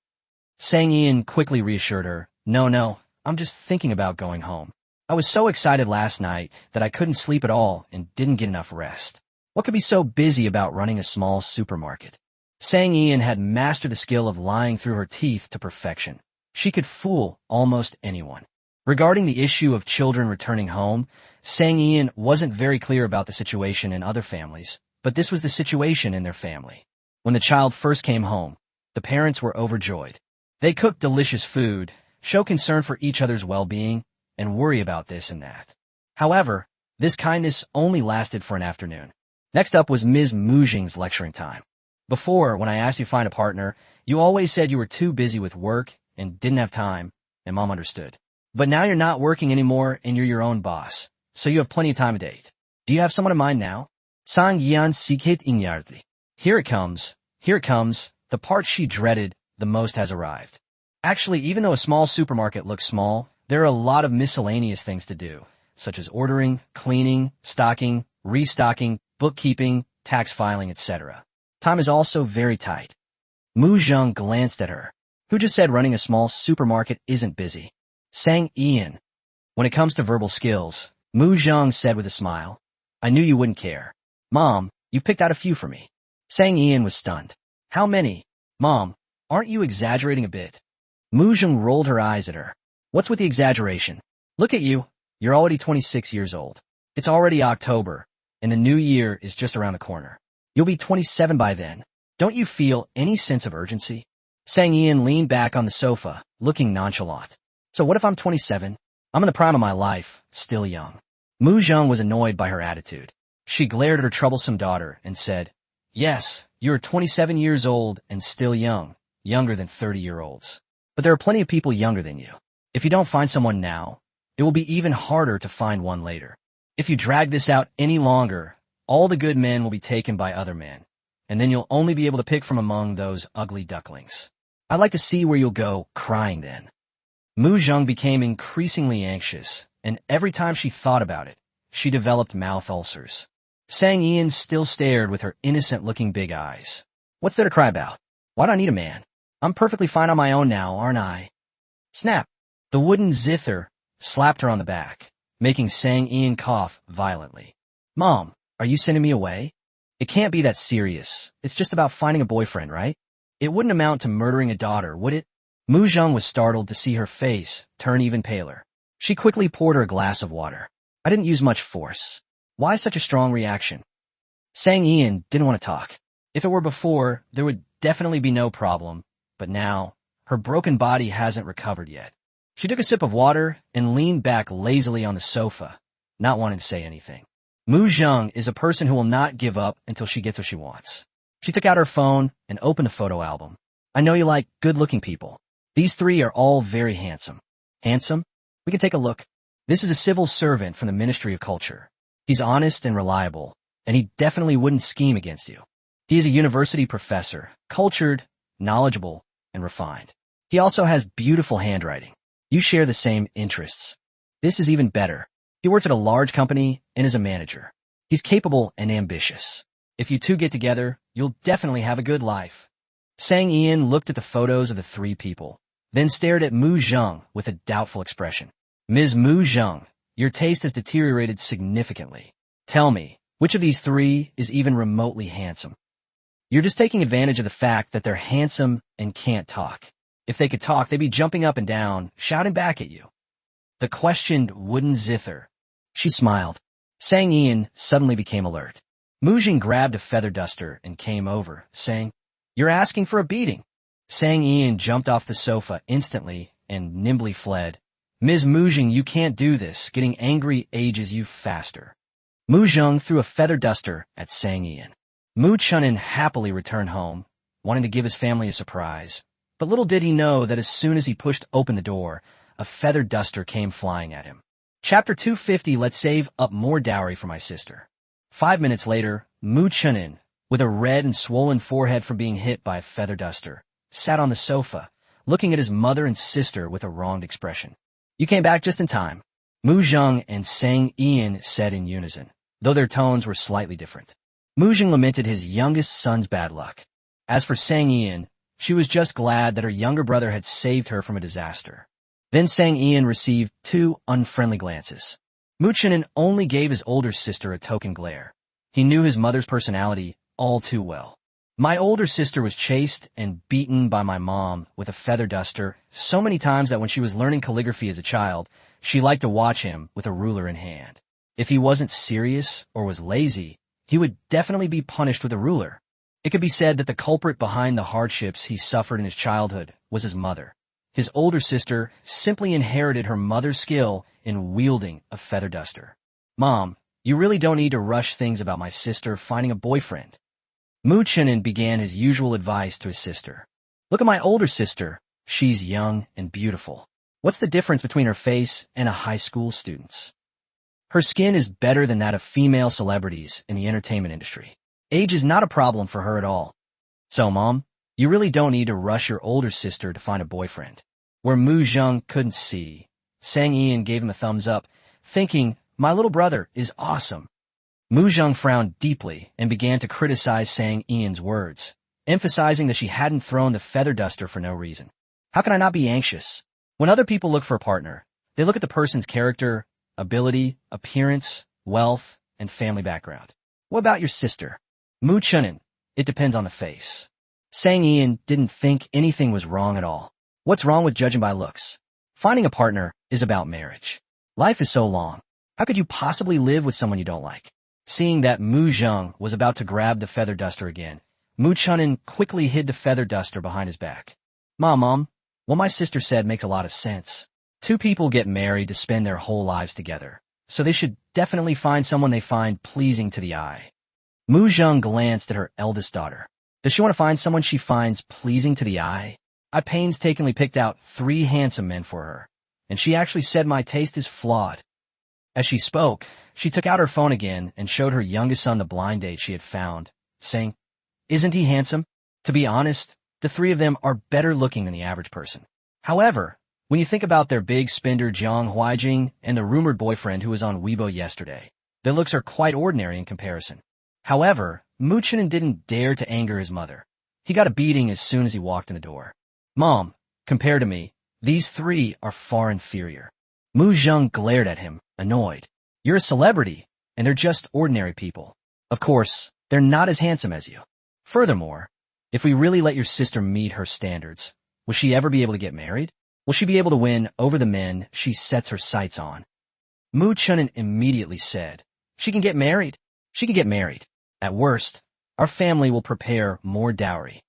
Sang Ian quickly reassured her, no, I'm just thinking about going home. I was so excited last night that I couldn't sleep at all and didn't get enough rest. What could be so busy about running a small supermarket? Sang Ian had mastered the skill of lying through her teeth to perfection. She could fool almost anyone. Regarding the issue of children returning home, Sang Ian wasn't very clear about the situation in other families, but this was the situation in their family. When the child first came home, the parents were overjoyed. They cooked delicious food, show concern for each other's well-being, and worry about this and that. However, this kindness only lasted for an afternoon. Next up was Ms. Mu Zheng's lecturing time. Before, when I asked you to find a partner, you always said you were too busy with work and didn't have time, and Mom understood. But now you're not working anymore and you're your own boss, so you have plenty of time to date. Do you have someone in mind now? Sang Yan Sikit Inyardli. Here it comes. Here it comes. The part she dreaded the most has arrived. Actually, even though a small supermarket looks small, there are a lot of miscellaneous things to do, such as ordering, cleaning, stocking, restocking, bookkeeping, tax filing, etc. Time is also very tight. Mu Zheng glanced at her. Who just said running a small supermarket isn't busy? Sang Ian. When it comes to verbal skills, Mu Zheng said with a smile, I knew you wouldn't care. Mom, you've picked out a few for me. Sang Ian was stunned. How many? Mom, aren't you exaggerating a bit? Mu Zheng rolled her eyes at her. What's with the exaggeration? Look at you. You're already 26 years old. It's already October, and the new year is just around the corner. You'll be 27 by then. Don't you feel any sense of urgency? Sang Ian leaned back on the sofa, looking nonchalant. So what if I'm 27? I'm in the prime of my life, still young. Mu Zheng was annoyed by her attitude. She glared at her troublesome daughter and said, Yes, you're 27 years old and still young, younger than 30-year-olds. But there are plenty of people younger than you. If you don't find someone now, it will be even harder to find one later. If you drag this out any longer, all the good men will be taken by other men, and then you'll only be able to pick from among those ugly ducklings. I'd like to see where you'll go crying then. Mu Zheng became increasingly anxious, and every time she thought about it, she developed mouth ulcers. Sang Ian still stared with her innocent-looking big eyes. What's there to cry about? Why do I need a man? I'm perfectly fine on my own now, aren't I? Snap! The wooden zither slapped her on the back, making Sang Ian cough violently. Mom, are you sending me away? It can't be that serious. It's just about finding a boyfriend, right? It wouldn't amount to murdering a daughter, would it? Mu Zheng was startled to see her face turn even paler. She quickly poured her a glass of water. I didn't use much force. Why such a strong reaction? Sang Ian didn't want to talk. If it were before, there would definitely be no problem, but now, her broken body hasn't recovered yet. She took a sip of water and leaned back lazily on the sofa, not wanting to say anything. Mu Zheng is a person who will not give up until she gets what she wants. She took out her phone and opened a photo album. I know you like good-looking people. These three are all very handsome. Handsome? We can take a look. This is a civil servant from the Ministry of Culture. He's honest and reliable, and he definitely wouldn't scheme against you. He is a university professor, cultured, knowledgeable, and refined. He also has beautiful handwriting. You share the same interests. This is even better. He works at a large company and is a manager. He's capable and ambitious. If you two get together, you'll definitely have a good life. Sang Ian looked at the photos of the three people, then stared at Mu Zheng with a doubtful expression. Ms. Mu Zheng, your taste has deteriorated significantly. Tell me, which of these three is even remotely handsome? You're just taking advantage of the fact that they're handsome and can't talk. If they could talk, they'd be jumping up and down, shouting back at you. The questioned wooden zither. She smiled. Sang Ian suddenly became alert. Mu Zheng grabbed a feather duster and came over, saying, You're asking for a beating. Sang Ian jumped off the sofa instantly and nimbly fled. Ms. Mu Zheng, you can't do this. Getting angry ages you faster. Mu Zheng threw a feather duster at Sang Ian. Mu Chunin happily returned home, wanting to give his family a surprise. But little did he know that as soon as he pushed open the door, a feather duster came flying at him. Chapter 250, Let's save up more dowry for my sister. 5 minutes later, Mu Chunin, with a red and swollen forehead from being hit by a feather duster, sat on the sofa, looking at his mother and sister with a wronged expression. You came back just in time, Mu Zheng and Sang Ian said in unison, though their tones were slightly different. Mu Zheng lamented his youngest son's bad luck. As for Sang Ian, she was just glad that her younger brother had saved her from a disaster. Then Sang Ian received 2 unfriendly glances. Mu Chunin only gave his older sister a token glare. He knew his mother's personality all too well. My older sister was chased and beaten by my mom with a feather duster so many times that when she was learning calligraphy as a child, she liked to watch him with a ruler in hand. If he wasn't serious or was lazy, he would definitely be punished with a ruler. It could be said that the culprit behind the hardships he suffered in his childhood was his mother. His older sister simply inherited her mother's skill in wielding a feather duster. Mom, you really don't need to rush things about my sister finding a boyfriend. Mu Chunin began his usual advice to his sister. Look at my older sister. She's young and beautiful. What's the difference between her face and a high school student's? Her skin is better than that of female celebrities in the entertainment industry. Age is not a problem for her at all. So, Mom, you really don't need to rush your older sister to find a boyfriend. Where Mu Zheng couldn't see, Sang Ian gave him a thumbs up, thinking, my little brother is awesome. Mu Zheng frowned deeply and began to criticize Sang Ian's words, emphasizing that she hadn't thrown the feather duster for no reason. How can I not be anxious? When other people look for a partner, they look at the person's character, ability, appearance, wealth, and family background. What about your sister? Mu Chunin, it depends on the face. Sang Ian didn't think anything was wrong at all. What's wrong with judging by looks? Finding a partner is about marriage. Life is so long. How could you possibly live with someone you don't like? Seeing that Mu Zheng was about to grab the feather duster again, Mu Chunin quickly hid the feather duster behind his back. Mom, what my sister said makes a lot of sense. Two people get married to spend their whole lives together, so they should definitely find someone they find pleasing to the eye. Mu Zheng glanced at her eldest daughter. Does she want to find someone she finds pleasing to the eye? I painstakingly picked out 3 handsome men for her, and she actually said my taste is flawed. As she spoke, she took out her phone again and showed her youngest son the blind date she had found, saying, isn't he handsome? To be honest, the 3 of them are better looking than the average person. However, when you think about their big spender Jiang Huijing and the rumored boyfriend who was on Weibo yesterday, their looks are quite ordinary in comparison. However, Mu Chunin didn't dare to anger his mother. He got a beating as soon as he walked in the door. Mom, compared to me, these 3 are far inferior. Mu Zheng glared at him, annoyed. You're a celebrity, and they're just ordinary people. Of course, they're not as handsome as you. Furthermore, if we really let your sister meet her standards, will she ever be able to get married? Will she be able to win over the men she sets her sights on? Mu Chunin immediately said, she can get married. She can get married. At worst, our family will prepare more dowry.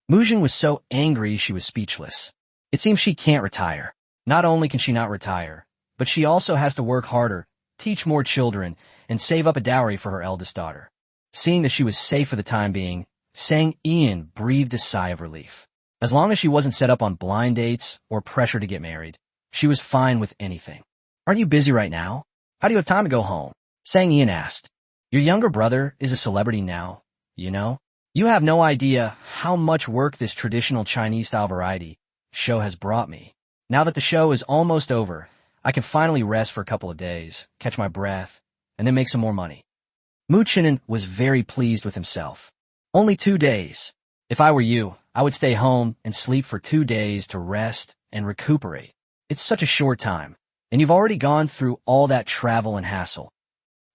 Mu Zheng was so angry she was speechless. It seems she can't retire. Not only can she not retire, but she also has to work harder, teach more children, and save up a dowry for her eldest daughter. Seeing that she was safe for the time being, Sang Ian breathed a sigh of relief. As long as she wasn't set up on blind dates or pressure to get married, she was fine with anything. Aren't you busy right now? How do you have time to go home? Sang Ian asked. Your younger brother is a celebrity now, you know? You have no idea how much work this traditional Chinese-style variety show has brought me. Now that the show is almost over, I can finally rest for a couple of days, catch my breath, and then make some more money. Mu Chunin was very pleased with himself. Only 2 days. If I were you, I would stay home and sleep for 2 days to rest and recuperate. It's such a short time, and you've already gone through all that travel and hassle.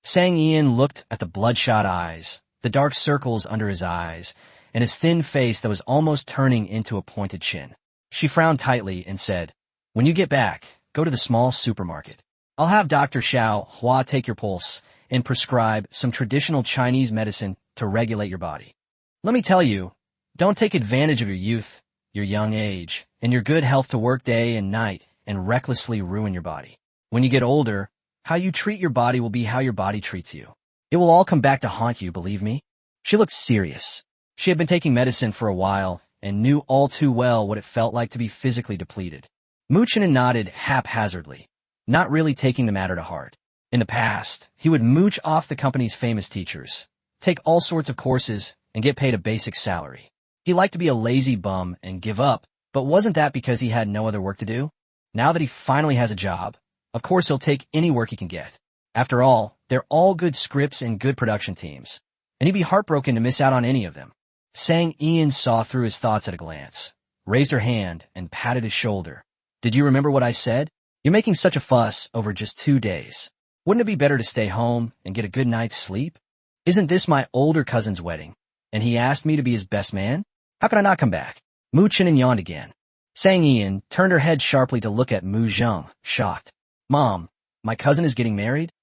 Sang Ian looked at the bloodshot eyes, the dark circles under his eyes, and his thin face that was almost turning into a pointed chin. She frowned tightly and said, when you get back, go to the small supermarket. I'll have Dr. Xiao Hua take your pulse and prescribe some traditional Chinese medicine to regulate your body. Let me tell you, don't take advantage of your youth, your young age, and your good health to work day and night and recklessly ruin your body. When you get older, how you treat your body will be how your body treats you. It will all come back to haunt you, believe me. She looked serious. She had been taking medicine for a while and knew all too well what it felt like to be physically depleted. Mu Chunin nodded haphazardly, not really taking the matter to heart. In the past, he would mooch off the company's famous teachers, take all sorts of courses, and get paid a basic salary. He liked to be a lazy bum and give up, but wasn't that because he had no other work to do? Now that he finally has a job, of course he'll take any work he can get. After all, they're all good scripts and good production teams, and he'd be heartbroken to miss out on any of them. Sang Ian saw through his thoughts at a glance, raised her hand, and patted his shoulder. Did you remember what I said? You're making such a fuss over just 2 days. Wouldn't it be better to stay home and get a good night's sleep? Isn't this my older cousin's wedding, and he asked me to be his best man? How can I not come back? Mu Chunin yawned again. Sang Ian turned her head sharply to look at Mu Zheng, shocked. Mom, my cousin is getting married?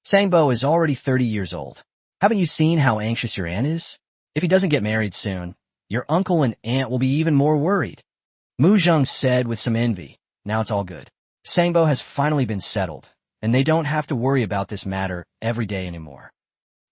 Sangbo is already 30 years old. Haven't you seen how anxious your aunt is? If he doesn't get married soon, your uncle and aunt will be even more worried. Mu Zheng said with some envy. Now it's all good. Sangbo has finally been settled, and they don't have to worry about this matter every day anymore.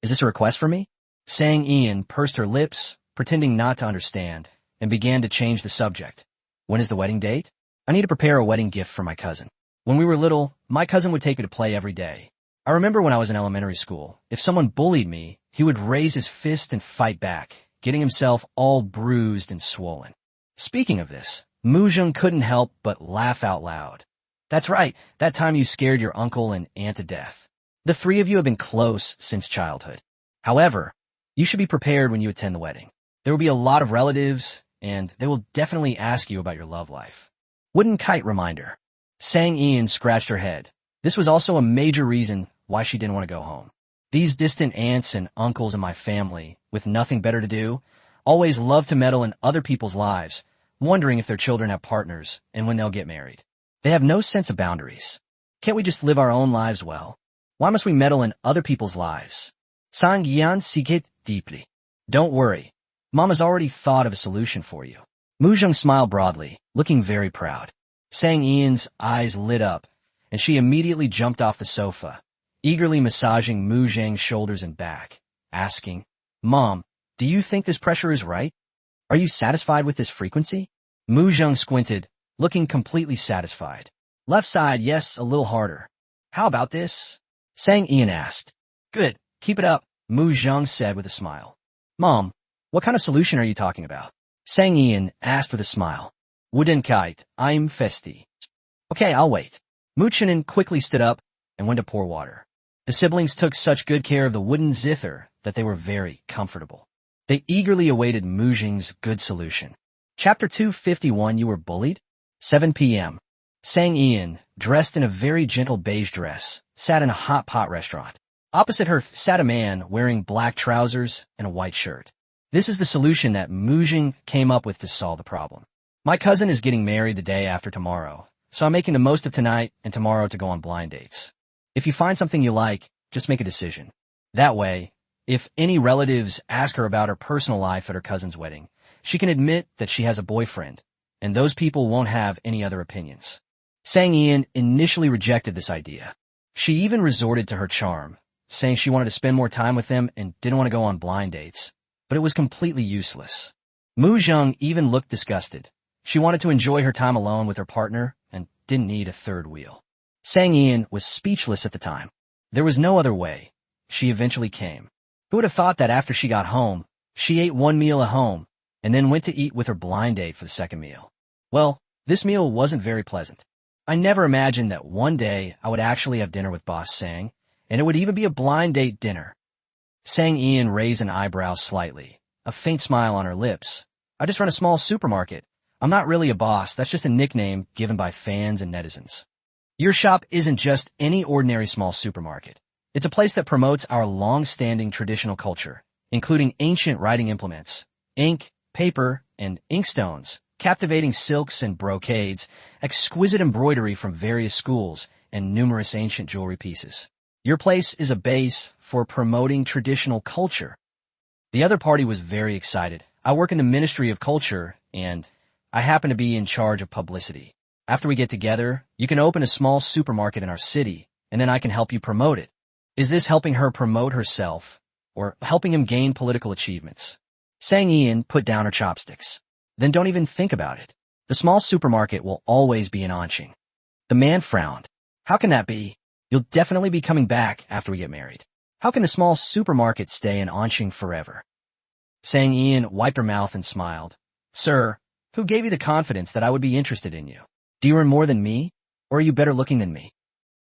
Is this a request for me? Sang Ian pursed her lips, pretending not to understand, and began to change the subject. When is the wedding date? I need to prepare a wedding gift for my cousin. When we were little, my cousin would take me to play every day. I remember when I was in elementary school, if someone bullied me, he would raise his fist and fight back, getting himself all bruised and swollen. Speaking of this, Mujung couldn't help but laugh out loud. That's right, that time you scared your uncle and aunt to death. The three of you have been close since childhood. However, you should be prepared when you attend the wedding. There will be a lot of relatives, and they will definitely ask you about your love life. Wooden kite reminder. Sang Ian scratched her head. This was also a major reason why she didn't want to go home. These distant aunts and uncles in my family, with nothing better to do, always love to meddle in other people's lives, wondering if their children have partners and when they'll get married. They have no sense of boundaries. Can't we just live our own lives well? Why must we meddle in other people's lives? Sang Yan sikit deeply. Don't worry. Mama's already thought of a solution for you. Mujung smiled broadly, looking very proud. Sang Ian's eyes lit up, and she immediately jumped off the sofa, eagerly massaging Mujung's shoulders and back, asking, Mom, do you think this pressure is right? Are you satisfied with this frequency? Mujung squinted, looking completely satisfied. Left side, yes, a little harder. How about this? Sang Ian asked. Good, keep it up, Mujung said with a smile. Mom, what kind of solution are you talking about? Sang Ian asked with a smile. Wooden kite, I'm festi. Okay, I'll wait. Muchinin quickly stood up and went to pour water. The siblings took such good care of the wooden zither that they were very comfortable. They eagerly awaited Mujung's good solution. Chapter 251, You Were Bullied? 7 p.m. Sang Ian, dressed in a very gentle beige dress, sat in a hot pot restaurant. Opposite her sat a man wearing black trousers and a white shirt. This is the solution that Mujung came up with to solve the problem. My cousin is getting married the day after tomorrow, so I'm making the most of tonight and tomorrow to go on blind dates. If you find something you like, just make a decision. That way, if any relatives ask her about her personal life at her cousin's wedding, she can admit that she has a boyfriend, and those people won't have any other opinions. Sang Ian initially rejected this idea. She even resorted to her charm, saying she wanted to spend more time with them and didn't want to go on blind dates, but it was completely useless. Mujung even looked disgusted. She wanted to enjoy her time alone with her partner and didn't need a third wheel. Sang Ian was speechless at the time. There was no other way. She eventually came. Who would have thought that after she got home, she ate one meal at home and then went to eat with her blind date for the second meal? Well, this meal wasn't very pleasant. I never imagined that one day I would actually have dinner with Boss Sang, and it would even be a blind date dinner. Sang Ian raised an eyebrow slightly, a faint smile on her lips. I just run a small supermarket. I'm not really a boss, that's just a nickname given by fans and netizens. Your shop isn't just any ordinary small supermarket. It's a place that promotes our long-standing traditional culture, including ancient writing implements, ink, paper, and inkstones, captivating silks and brocades, exquisite embroidery from various schools, and numerous ancient jewelry pieces. Your place is a base for promoting traditional culture. The other party was very excited. I work in the Ministry of Culture, and I happen to be in charge of publicity. After we get together, you can open a small supermarket in our city, and then I can help you promote it. Is this helping her promote herself, or helping him gain political achievements? Sang Ian put down her chopsticks. Then don't even think about it. The small supermarket will always be in Anqing. The man frowned. How can that be? You'll definitely be coming back after we get married. How can the small supermarket stay in Anqing forever? Sang Ian wiped her mouth and smiled. Sir, who gave you the confidence that I would be interested in you? Do you earn more than me, or are you better looking than me?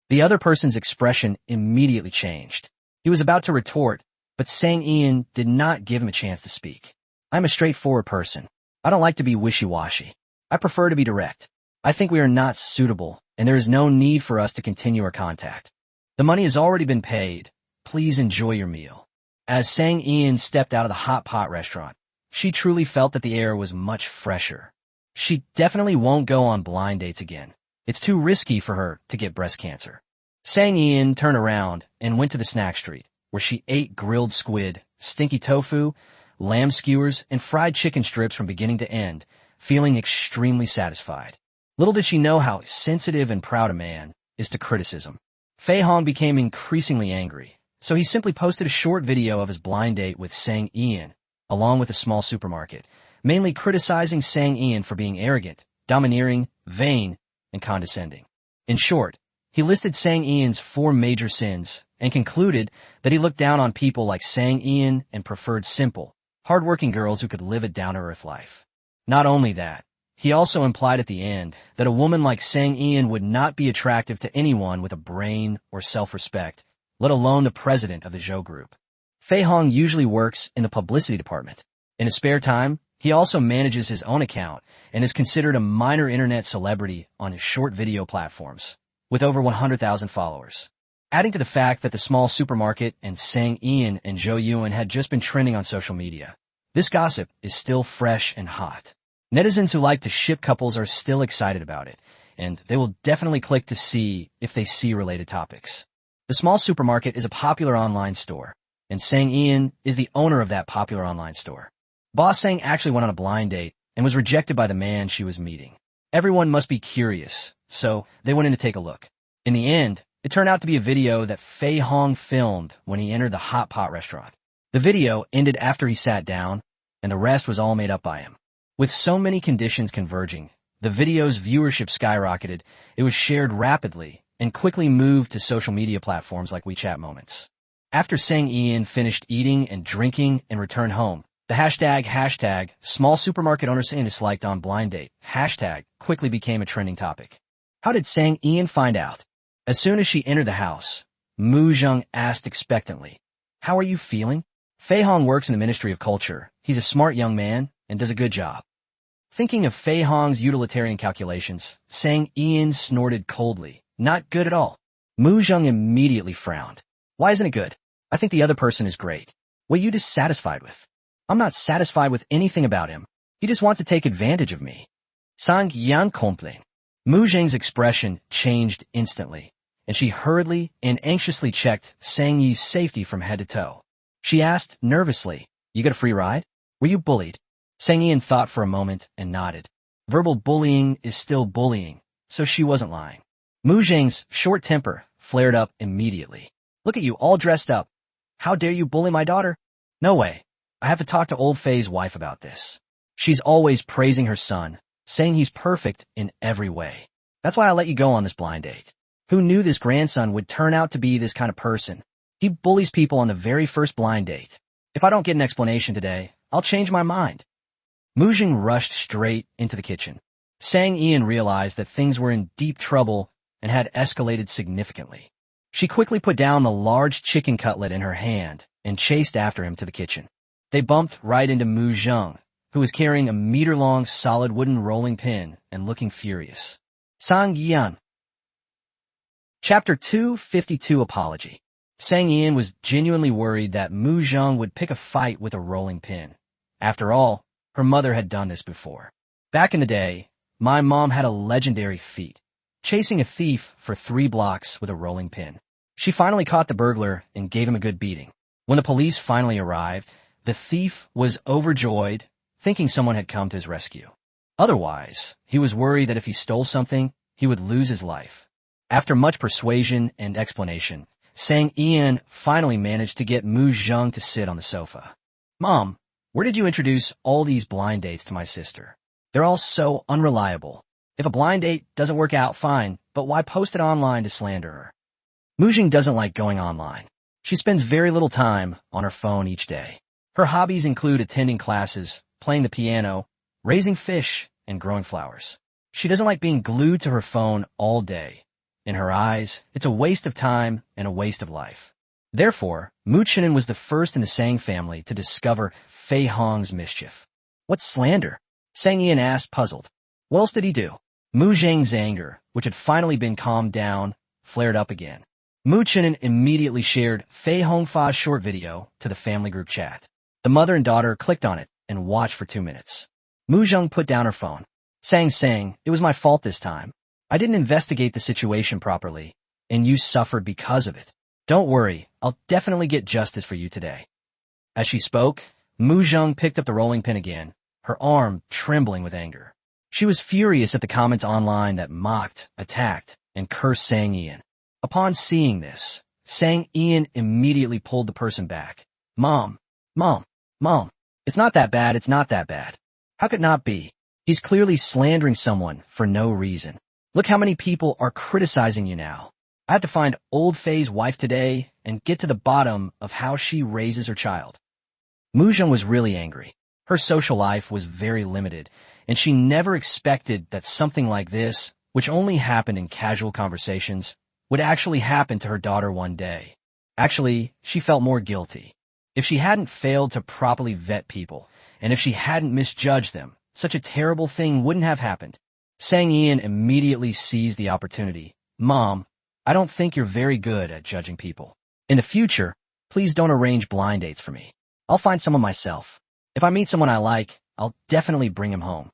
The other person's expression immediately changed. He was about to retort, but Sang Ian did not give him a chance to speak. I'm a straightforward person. I don't like to be wishy-washy. I prefer to be direct. I think we are not suitable, and there is no need for us to continue our contact. The money has already been paid. Please enjoy your meal. As Sang Ian stepped out of the hot pot restaurant, she truly felt that the air was much fresher. She definitely won't go on blind dates again. It's too risky for her to get breast cancer. Sang Ian turned around and went to the snack street, where she ate grilled squid, stinky tofu, lamb skewers, and fried chicken strips from beginning to end, feeling extremely satisfied. Little did she know how sensitive and proud a man is to criticism. Fei Hong became increasingly angry, so he simply posted a short video of his blind date with Sang Ian, along with a small supermarket, mainly criticizing Sang Ian for being arrogant, domineering, vain, and condescending. In short, he listed Sang Ian's 4 major sins and concluded that he looked down on people like Sang Ian and preferred simple, hard-working girls who could live a down-to-earth life. Not only that, he also implied at the end that a woman like Sang Ian would not be attractive to anyone with a brain or self-respect, let alone the president of the Zhou Group. Fei Hong usually works in the publicity department. In his spare time, he also manages his own account and is considered a minor internet celebrity on his short video platforms, with over 100,000 followers. Adding to the fact that the small supermarket and Sang Ian and Zhou Yuan had just been trending on social media, this gossip is still fresh and hot. Netizens who like to ship couples are still excited about it, and they will definitely click to see if they see related topics. The small supermarket is a popular online store, and Sang Ian is the owner of that popular online store. Boss Sang actually went on a blind date and was rejected by the man she was meeting. Everyone must be curious, so they went in to take a look. In the end, it turned out to be a video that Fei Hong filmed when he entered the hot pot restaurant. The video ended after he sat down, and the rest was all made up by him. With so many conditions converging, the video's viewership skyrocketed, it was shared rapidly, and quickly moved to social media platforms like WeChat Moments. After Sang Ian finished eating and drinking and returned home, the hashtag small supermarket owner saying disliked on blind date hashtag quickly became a trending topic. How did Sang Ian find out? As soon as she entered the house, Mu Zheng asked expectantly, "How are you feeling?" Fei Hong works in the Ministry of Culture. He's a smart young man and does a good job. Thinking of Fei Hong's utilitarian calculations, Sang Ian snorted coldly. "Not good at all." Mu Zheng immediately frowned. "Why isn't it good? I think the other person is great. What are you dissatisfied with?" "I'm not satisfied with anything about him. He just wants to take advantage of me." Sang Yan complained. Mu Zheng's expression changed instantly, and she hurriedly and anxiously checked Sang Yi's safety from head to toe. She asked nervously, "You got a free ride? Were you bullied?" Sang Ian thought for a moment and nodded. Verbal bullying is still bullying, so she wasn't lying. Mu Zheng's short temper flared up immediately. "Look at you, all dressed up. How dare you bully my daughter? No way. I have to talk to old Fei's wife about this. She's always praising her son, saying he's perfect in every way. That's why I let you go on this blind date. Who knew this grandson would turn out to be this kind of person? He bullies people on the very first blind date. If I don't get an explanation today, I'll change my mind." Mu Zheng rushed straight into the kitchen. Sang Ian realized that things were in deep trouble and had escalated significantly. She quickly put down the large chicken cutlet in her hand and chased after him to the kitchen. They bumped right into Mu Zheng, who was carrying a meter-long solid wooden rolling pin and looking furious. Sang Yan. Chapter 252 Apology. Sang Ian was genuinely worried that Mu Zheng would pick a fight with a rolling pin. After all, her mother had done this before. "Back in the day, my mom had a legendary feat, chasing a thief for 3 blocks with a rolling pin. She finally caught the burglar and gave him a good beating. When the police finally arrived, the thief was overjoyed, thinking someone had come to his rescue. Otherwise, he was worried that if he stole something, he would lose his life. After much persuasion and explanation, Sang Ian finally managed to get Mu Zheng to sit on the sofa. "Mom, where did you introduce all these blind dates to my sister? They're all so unreliable. If a blind date doesn't work out, fine, but why post it online to slander her?" Mu Zheng doesn't like going online. She spends very little time on her phone each day. Her hobbies include attending classes, playing the piano, raising fish, and growing flowers. She doesn't like being glued to her phone all day. In her eyes, it's a waste of time and a waste of life. Therefore, Mu Chinen was the first in the Sang family to discover Fei Hong's mischief. "What's slander?" Sang Ian asked, puzzled. What else did he do? Mu Zheng's anger, which had finally been calmed down, flared up again. Mu Chinen immediately shared Fei Hongfa's short video to the family group chat. The mother and daughter clicked on it and watched for 2 minutes. Mu Zheng put down her phone. Sang, "It was my fault this time. I didn't investigate the situation properly, and you suffered because of it. Don't worry, I'll definitely get justice for you today." As she spoke, Mu Zheng picked up the rolling pin again, her arm trembling with anger. She was furious at the comments online that mocked, attacked, and cursed Sang Ian. Upon seeing this, Sang Ian immediately pulled the person back. Mom, it's not that bad, it's not that bad. How could it not be? He's clearly slandering someone for no reason. Look how many people are criticizing you now. I have to find old Faye's wife today and get to the bottom of how she raises her child. Mujung was really angry. Her social life was very limited, and she never expected that something like this, which only happened in casual conversations, would actually happen to her daughter one day. Actually, she felt more guilty. If she hadn't failed to properly vet people, and if she hadn't misjudged them, such a terrible thing wouldn't have happened. Sang Ian immediately seized the opportunity. Mom, I don't think you're very good at judging people. In the future, please don't arrange blind dates for me. I'll find someone myself. If I meet someone I like, I'll definitely bring him home.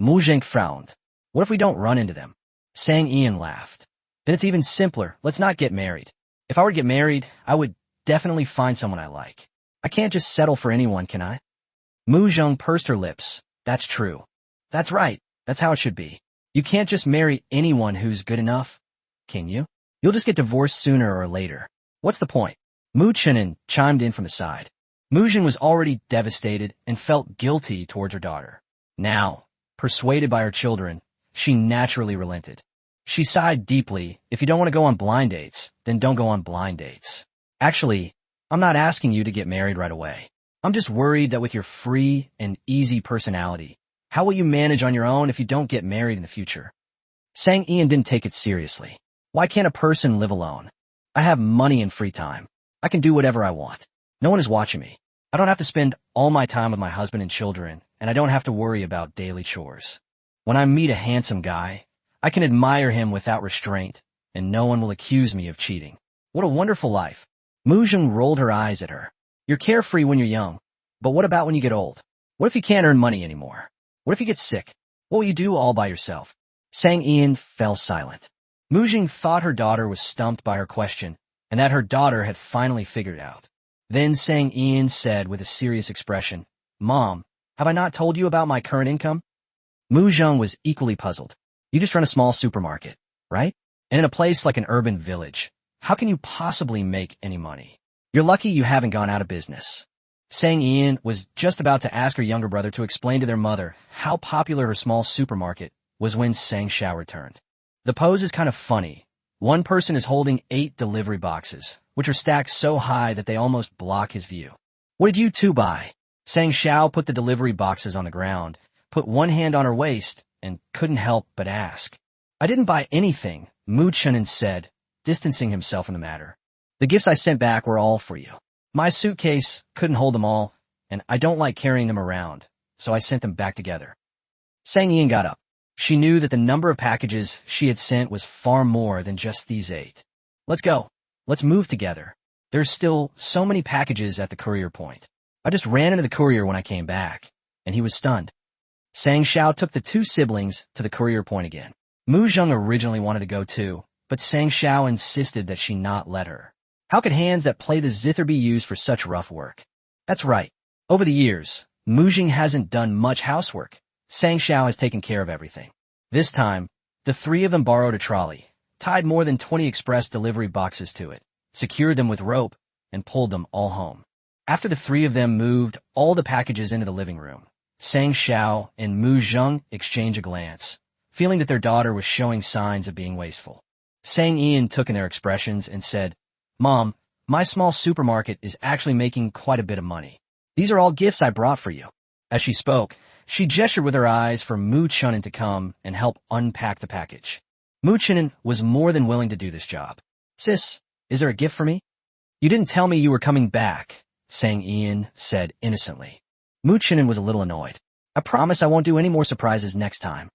Mujang frowned. What if we don't run into them? Sang Ian laughed. Then it's even simpler. Let's not get married. If I were to get married, I would definitely find someone I like. I can't just settle for anyone, can I? Mujang pursed her lips. That's true. That's right. That's how it should be. You can't just marry anyone who's good enough, can you? You'll just get divorced sooner or later. What's the point? Mu Chenin chimed in from the side. Mujang was already devastated and felt guilty towards her daughter. Now, persuaded by her children, she naturally relented. She sighed deeply. If you don't want to go on blind dates, then don't go on blind dates. Actually, I'm not asking you to get married right away. I'm just worried that with your free and easy personality, how will you manage on your own if you don't get married in the future? Sang Ian didn't take it seriously. Why can't a person live alone? I have money and free time. I can do whatever I want. No one is watching me. I don't have to spend all my time with my husband and children, and I don't have to worry about daily chores. When I meet a handsome guy, I can admire him without restraint, and no one will accuse me of cheating. What a wonderful life. Mujang rolled her eyes at her. You're carefree when you're young, but what about when you get old? What if you can't earn money anymore? What if you get sick? What will you do all by yourself? Sang Ian fell silent. Mujang thought her daughter was stumped by her question, and that her daughter had finally figured it out. Then Sang Ian said with a serious expression, Mom, have I not told you about my current income? Mujang was equally puzzled. You just run a small supermarket, right? And in a place like an urban village, how can you possibly make any money? You're lucky you haven't gone out of business. Sang Ian was just about to ask her younger brother to explain to their mother how popular her small supermarket was when Sang Xiao returned. The pose is kind of funny. One person is holding 8 delivery boxes, which are stacked so high that they almost block his view. What did you two buy? Sang Xiao put the delivery boxes on the ground, put one hand on her waist, and couldn't help but ask. I didn't buy anything, Mu Chenin said, distancing himself from the matter. The gifts I sent back were all for you. My suitcase couldn't hold them all, and I don't like carrying them around, so I sent them back together. Sang Ian got up. She knew that the number of packages she had sent was far more than just these 8. Let's go. Let's move together. There's still so many packages at the courier point. I just ran into the courier when I came back, and he was stunned. Sang Xiao took the 2 siblings to the courier point again. Mu Zheng originally wanted to go too, but Sang Xiao insisted that she not let her. How could hands that play the zither be used for such rough work? That's right. Over the years, Mu Zheng hasn't done much housework. Sang Xiao has taken care of everything. This time, the 3 of them borrowed a trolley, tied more than 20 express delivery boxes to it, secured them with rope, and pulled them all home. After the 3 of them moved all the packages into the living room, Sang Xiao and Mu Zheng exchanged a glance, feeling that their daughter was showing signs of being wasteful. Sang Ian took in their expressions and said, Mom, my small supermarket is actually making quite a bit of money. These are all gifts I brought for you. As she spoke, she gestured with her eyes for Mu Chenin to come and help unpack the package. Mu Chenin was more than willing to do this job. Sis, is there a gift for me? You didn't tell me you were coming back, Sang Ian said innocently. Mu Chenin was a little annoyed. I promise I won't do any more surprises next time.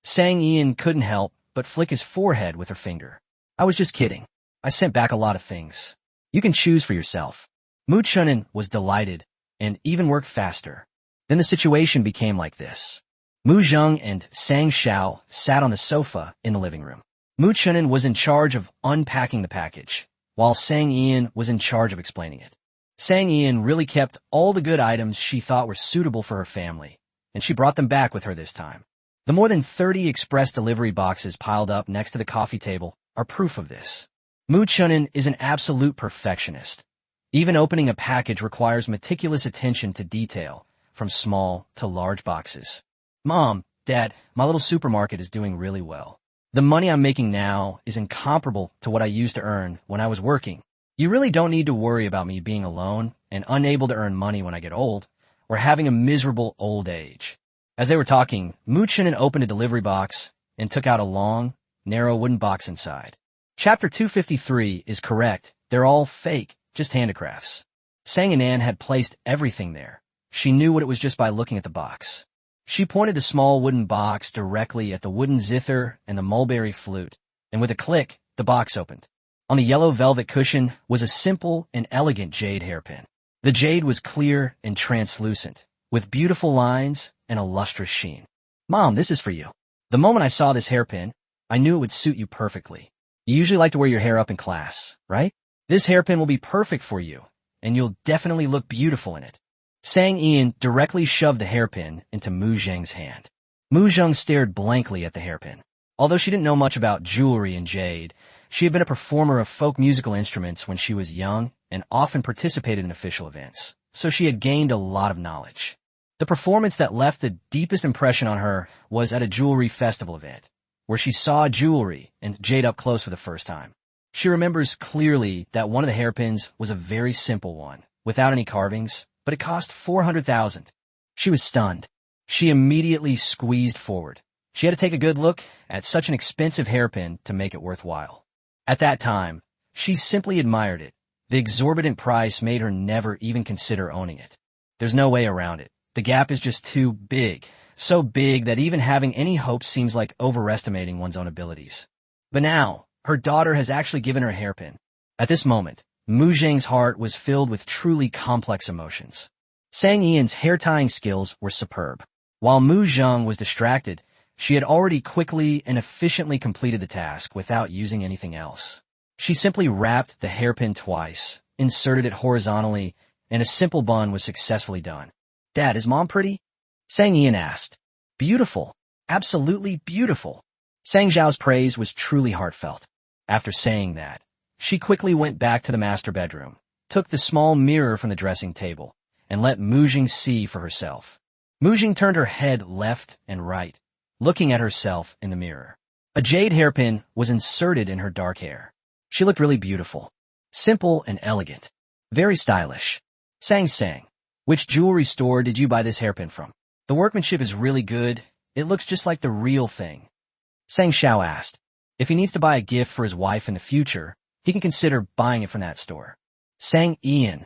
Sang Ian couldn't help but flick his forehead with her finger. I was just kidding. I sent back a lot of things. You can choose for yourself. Mu Chenin was delighted and even worked faster. Then the situation became like this. Mu Zheng and Sang Xiao sat on the sofa in the living room. Mu Chenin was in charge of unpacking the package, while Sang Ian was in charge of explaining it. Sang Ian really kept all the good items she thought were suitable for her family, and she brought them back with her this time. The more than 30 express delivery boxes piled up next to the coffee table are proof of this. Mu Chenin is an absolute perfectionist. Even opening a package requires meticulous attention to detail, from small to large boxes. Mom, Dad, my little supermarket is doing really well. The money I'm making now is incomparable to what I used to earn when I was working. You really don't need to worry about me being alone and unable to earn money when I get old, or having a miserable old age. As they were talking, Moochinen opened a delivery box and took out a long, narrow wooden box inside. Chapter 253 is correct. They're all fake, just handicrafts. Sang and Ann had placed everything there. She knew what it was just by looking at the box. She pointed the small wooden box directly at the wooden zither and the mulberry flute, and with a click, the box opened. On the yellow velvet cushion was a simple and elegant jade hairpin. The jade was clear and translucent, with beautiful lines and a lustrous sheen. Mom, this is for you. The moment I saw this hairpin, I knew it would suit you perfectly. You usually like to wear your hair up in class, right? This hairpin will be perfect for you, and you'll definitely look beautiful in it. Sang Ian directly shoved the hairpin into Mu Zheng's hand. Mu Zheng stared blankly at the hairpin. Although she didn't know much about jewelry and jade, she had been a performer of folk musical instruments when she was young and often participated in official events, so she had gained a lot of knowledge. The performance that left the deepest impression on her was at a jewelry festival event, where she saw jewelry and jade up close for the first time. She remembers clearly that one of the hairpins was a very simple one, without any carvings, but it cost 400,000. She was stunned. She immediately squeezed forward. She had to take a good look at such an expensive hairpin to make it worthwhile. At that time, she simply admired it. The exorbitant price made her never even consider owning it. There's no way around it. The gap is just too big, so big that even having any hope seems like overestimating one's own abilities. But now, her daughter has actually given her a hairpin. At this moment, Mu Zheng's heart was filled with truly complex emotions. Sang Ian's hair-tying skills were superb. While Mu Zheng was distracted, she had already quickly and efficiently completed the task without using anything else. She simply wrapped the hairpin twice, inserted it horizontally, and a simple bun was successfully done. Dad, is Mom pretty? Sang Ian asked. Beautiful. Absolutely beautiful. Sang Zhao's praise was truly heartfelt. After saying that, she quickly went back to the master bedroom, took the small mirror from the dressing table, and let Mu Zheng see for herself. Mu Zheng turned her head left and right, looking at herself in the mirror. A jade hairpin was inserted in her dark hair. She looked really beautiful, simple and elegant, very stylish. Sang, which jewelry store did you buy this hairpin from? The workmanship is really good. It looks just like the real thing. Sang Xiao asked. If he needs to buy a gift for his wife in the future, he can consider buying it from that store. Sang Ian.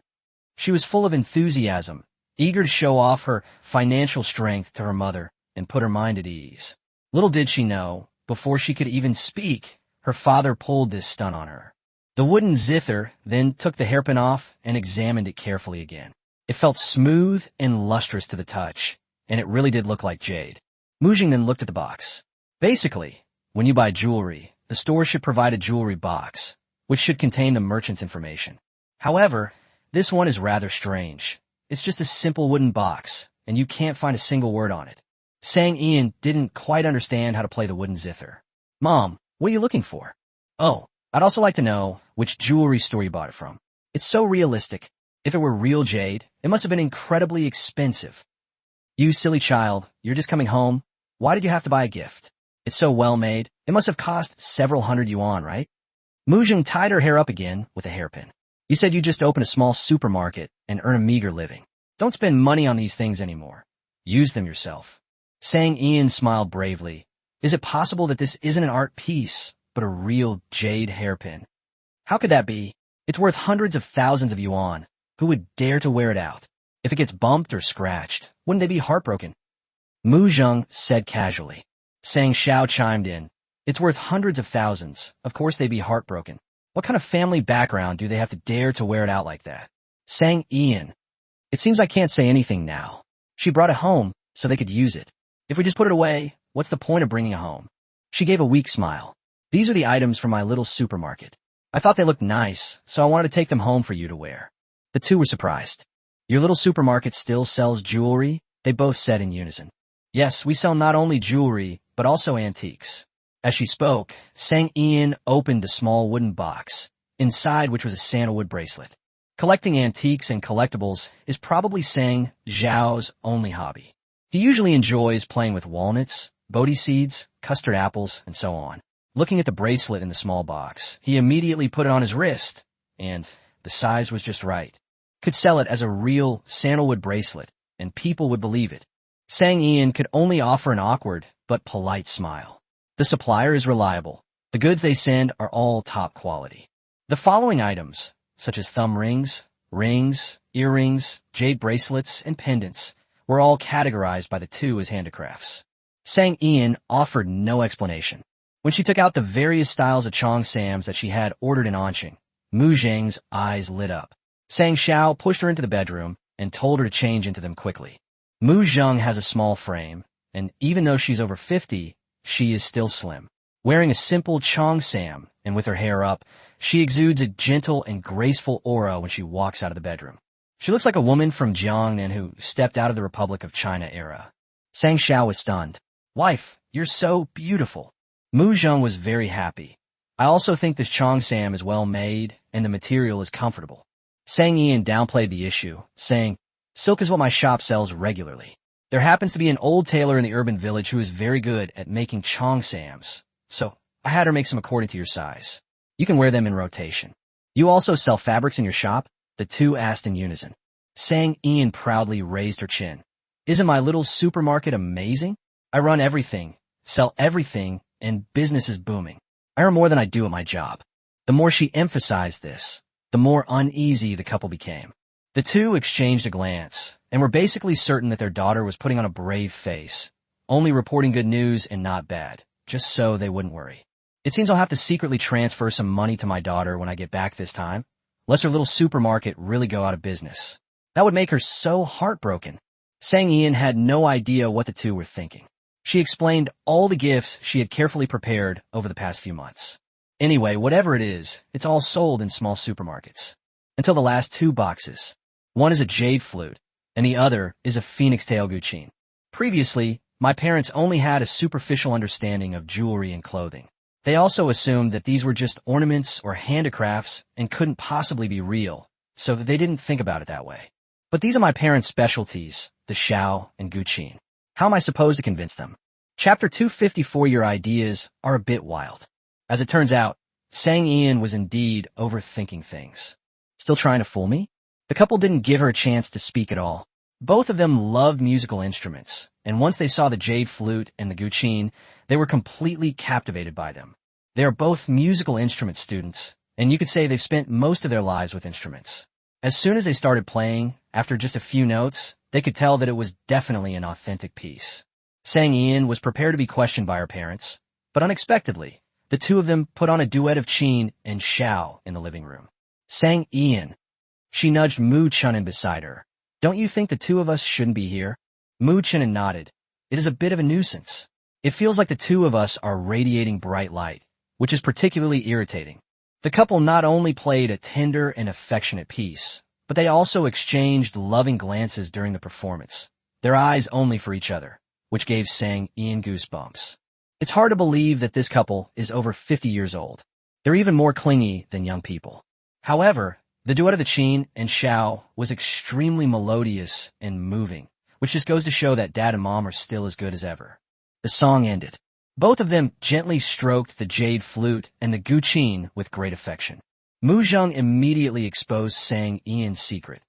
She was full of enthusiasm, eager to show off her financial strength to her mother and put her mind at ease. Little did she know, before she could even speak, her father pulled this stunt on her. The wooden zither then took the hairpin off and examined it carefully again. It felt smooth and lustrous to the touch, and it really did look like jade. Mu Zheng then looked at the box. Basically, when you buy jewelry, the store should provide a jewelry box, which should contain the merchant's information. However, this one is rather strange. It's just a simple wooden box, and you can't find a single word on it. Sang Ian didn't quite understand how to play the wooden zither. Mom, what are you looking for? Oh, I'd also like to know which jewelry store you bought it from. It's so realistic. If it were real jade, it must have been incredibly expensive. You silly child, you're just coming home. Why did you have to buy a gift? It's so well made. It must have cost several hundred yuan, right? Mu Zheng tied her hair up again with a hairpin. You said you just opened a small supermarket and earn a meager living. Don't spend money on these things anymore. Use them yourself. Sang Ian smiled bravely. Is it possible that this isn't an art piece, but a real jade hairpin? How could that be? It's worth hundreds of thousands of yuan. Who would dare to wear it out? If it gets bumped or scratched, wouldn't they be heartbroken? Mu Zheng said casually. Sang Xiao chimed in. It's worth hundreds of thousands. Of course they'd be heartbroken. What kind of family background do they have to dare to wear it out like that? Sang Ian. It seems I can't say anything now. She brought it home so they could use it. If we just put it away, what's the point of bringing it home? She gave a weak smile. These are the items from my little supermarket. I thought they looked nice, so I wanted to take them home for you to wear. The two were surprised. Your little supermarket still sells jewelry? They both said in unison. Yes, we sell not only jewelry, but also antiques. As she spoke, Sang Ian opened a small wooden box, inside which was a sandalwood bracelet. Collecting antiques and collectibles is probably Sang Zhao's only hobby. He usually enjoys playing with walnuts, bodhi seeds, custard apples, and so on. Looking at the bracelet in the small box, he immediately put it on his wrist, and the size was just right. Could sell it as a real sandalwood bracelet, and people would believe it. Sang Ian could only offer an awkward but polite smile. The supplier is reliable. The goods they send are all top quality. The following items, such as thumb rings, earrings, jade bracelets, and pendants, were all categorized by the two as handicrafts. Sang Ian offered no explanation. When she took out the various styles of Chong Sams that she had ordered in Anqing, Mu Zheng's eyes lit up. Sang Xiao pushed her into the bedroom and told her to change into them quickly. Mu Zheng has a small frame, and even though she's over 50, she is still slim. Wearing a simple Chong Sam and with her hair up, she exudes a gentle and graceful aura when she walks out of the bedroom. She looks like a woman from Jiangnan who stepped out of the Republic of China era. Sang Xiao was stunned. "Wife, you're so beautiful." Mu Zheng was very happy. "I also think this Chong Sam is well made and the material is comfortable." Sang Ian downplayed the issue, saying, "Silk is what my shop sells regularly. There happens to be an old tailor in the urban village who is very good at making Chong Sams, so I had her make some according to your size. You can wear them in rotation." "You also sell fabrics in your shop?" the two asked in unison. Sang Ian proudly raised her chin. "Isn't my little supermarket amazing? I run everything, sell everything, and business is booming. I earn more than I do at my job." The more she emphasized this, the more uneasy the couple became. The two exchanged a glance, and were basically certain that their daughter was putting on a brave face, only reporting good news and not bad, just so they wouldn't worry. "It seems I'll have to secretly transfer some money to my daughter when I get back this time, lest her little supermarket really go out of business. That would make her so heartbroken." Sang Ian had no idea what the two were thinking. She explained all the gifts she had carefully prepared over the past few months. "Anyway, whatever it is, it's all sold in small supermarkets. Until the last 2 boxes. One is a jade flute, and the other is a phoenix tail guqin. Previously, my parents only had a superficial understanding of jewelry and clothing. They also assumed that these were just ornaments or handicrafts and couldn't possibly be real, so they didn't think about it that way. But these are my parents' specialties, the xiao and guqin. How am I supposed to convince them?" Chapter 254. Your ideas are a bit wild. As it turns out, Sang Ian was indeed overthinking things. Still trying to fool me? The couple didn't give her a chance to speak at all. Both of them loved musical instruments, and once they saw the jade flute and the guqin, they were completely captivated by them. They are both musical instrument students, and you could say they've spent most of their lives with instruments. As soon as they started playing, after just a few notes, they could tell that it was definitely an authentic piece. Sang Ian was prepared to be questioned by her parents, but unexpectedly, the two of them put on a duet of Qin and Xiao in the living room. "Sang Ian." She nudged Mu Chunin beside her. "Don't you think the two of us shouldn't be here?" Mu Chunin nodded. "It is a bit of a nuisance. It feels like the two of us are radiating bright light, which is particularly irritating." The couple not only played a tender and affectionate piece, but they also exchanged loving glances during the performance, their eyes only for each other, which gave Sang Ian goosebumps. It's hard to believe that this couple is over 50 years old. They're even more clingy than young people. However, the duet of the Qin and Xiao was extremely melodious and moving, which just goes to show that Dad and Mom are still as good as ever. The song ended. Both of them gently stroked the jade flute and the guqin with great affection. Mu Zheng immediately exposed Sang Ian's secret.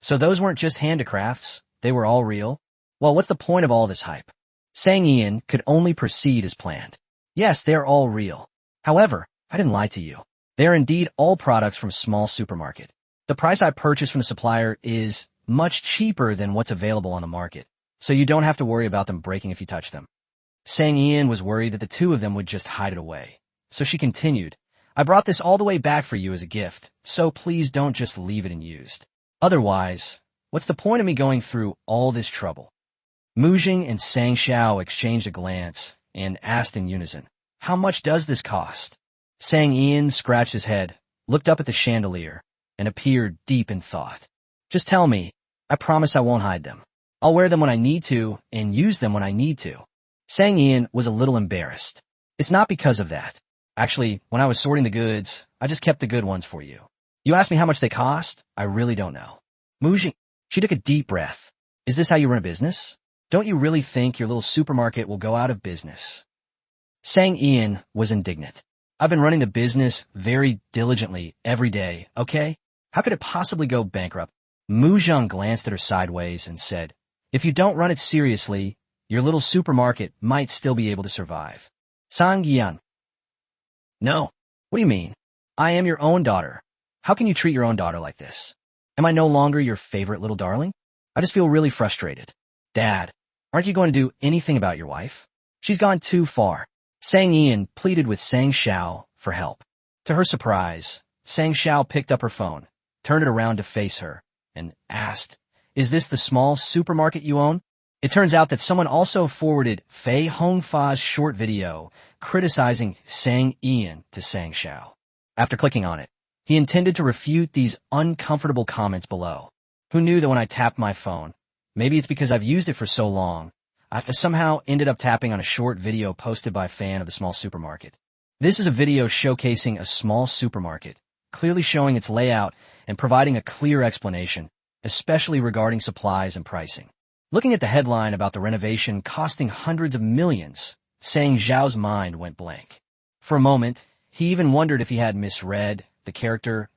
"So those weren't just handicrafts, they were all real? Well, what's the point of all this hype?" Sang Ian could only proceed as planned. "Yes, they're all real. However, I didn't lie to you. They are indeed all products from a small supermarket. The price I purchased from the supplier is much cheaper than what's available on the market, so you don't have to worry about them breaking if you touch them." Sang Ian was worried that the two of them would just hide it away, so she continued, "I brought this all the way back for you as a gift, so please don't just leave it unused. Otherwise, what's the point of me going through all this trouble?" Mu Jing and Sang Xiao exchanged a glance and asked in unison, "How much does this cost?" Sang Ian scratched his head, looked up at the chandelier, and appeared deep in thought. "Just tell me. I promise I won't hide them. I'll wear them when I need to and use them when I need to." Sang Ian was a little embarrassed. "It's not because of that. Actually, when I was sorting the goods, I just kept the good ones for you. You asked me how much they cost? I really don't know." Mu Jing, she took a deep breath. "Is this how you run a business?" Don't you really think your little supermarket will go out of business? Sang Ian was indignant. I've been running the business very diligently every day, okay? How could it possibly go bankrupt? Mu Zheng glanced at her sideways and said, if you don't run it seriously, your little supermarket might still be able to survive. Sang Yan. No. What do you mean? I am your own daughter. How can you treat your own daughter like this? Am I no longer your favorite little darling? I just feel really frustrated. Dad, aren't you going to do anything about your wife? She's gone too far. Sang Ian pleaded with Sang Xiao for help. To her surprise, Sang Xiao picked up her phone, turned it around to face her, and asked, is this the small supermarket you own? It turns out that someone also forwarded Fei Hongfa's short video criticizing Sang Ian to Sang Xiao. After clicking on it, he intended to refute these uncomfortable comments below. Who knew that when I tapped my phone, maybe it's because I've used it for so long, I somehow ended up tapping on a short video posted by a fan of the small supermarket. This is a video showcasing a small supermarket, clearly showing its layout and providing a clear explanation, especially regarding supplies and pricing. Looking at the headline about the renovation costing hundreds of millions, Sang Xiao's mind went blank. For a moment, he even wondered if he had misread the character.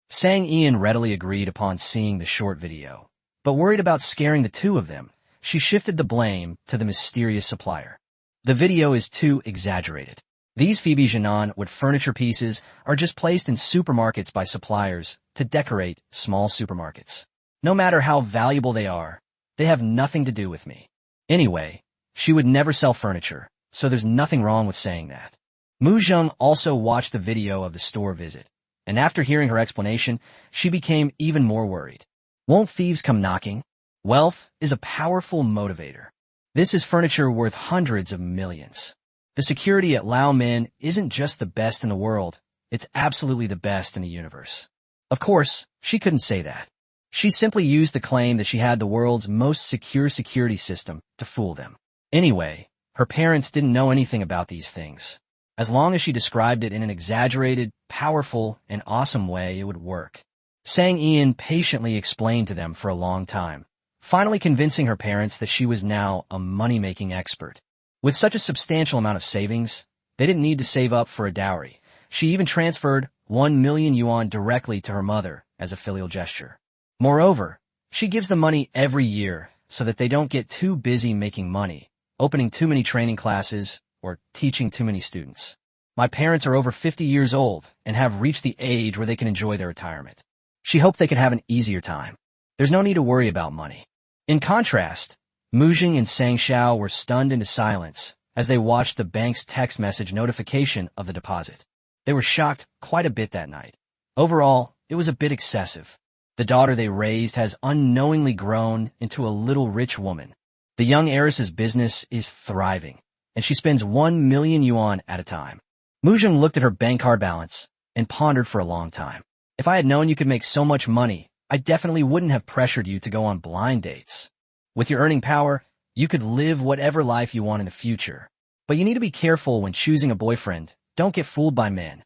Sang Ian readily agreed upon seeing the short video, but worried about scaring the two of them, she shifted the blame to the mysterious supplier. The video is too exaggerated. These Phoebe Janan wood furniture pieces are just placed in supermarkets by suppliers to decorate small supermarkets. No matter how valuable they are, they have nothing to do with me. Anyway, she would never sell furniture, so there's nothing wrong with saying that. Mu Zheng also watched the video of the store visit, and after hearing her explanation, she became even more worried. Won't thieves come knocking? Wealth is a powerful motivator. This is furniture worth hundreds of millions. The security at Lao Min isn't just the best in the world, it's absolutely the best in the universe. Of course, she couldn't say that. She simply used the claim that she had the world's most secure security system to fool them. Anyway, her parents didn't know anything about these things. As long as she described it in an exaggerated, powerful, and awesome way, it would work. Sang Ian patiently explained to them for a long time, finally convincing her parents that she was now a money-making expert. With such a substantial amount of savings, they didn't need to save up for a dowry. She even transferred 1 million yuan directly to her mother as a filial gesture. Moreover, she gives them money every year so that they don't get too busy making money, opening too many training classes, or teaching too many students. My parents are over 50 years old and have reached the age where they can enjoy their retirement. She hoped they could have an easier time. There's no need to worry about money. In contrast, Mu Jing and Sang Xiao were stunned into silence as they watched the bank's text message notification of the deposit. They were shocked quite a bit that night. Overall, it was a bit excessive. The daughter they raised has unknowingly grown into a little rich woman. The young heiress's business is thriving, and she spends 1 million yuan at a time. Mu Jing looked at her bank card balance and pondered for a long time. If I had known you could make so much money, I definitely wouldn't have pressured you to go on blind dates. With your earning power, you could live whatever life you want in the future. But you need to be careful when choosing a boyfriend. Don't get fooled by men.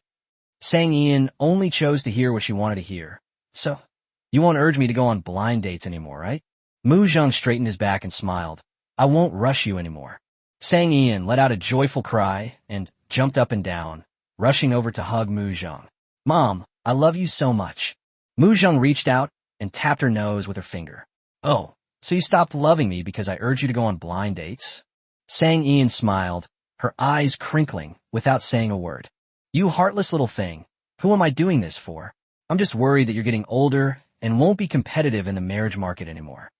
Sang Ian only chose to hear what she wanted to hear. So, you won't urge me to go on blind dates anymore, right? Mu Zheng straightened his back and smiled. I won't rush you anymore. Sang Ian let out a joyful cry and jumped up and down, rushing over to hug Mu Zheng. Mom, I love you so much. Mu Zheng reached out and tapped her nose with her finger. Oh, so you stopped loving me because I urged you to go on blind dates? Sang Ian smiled, her eyes crinkling without saying a word. You heartless little thing. Who am I doing this for? I'm just worried that you're getting older and won't be competitive in the marriage market anymore.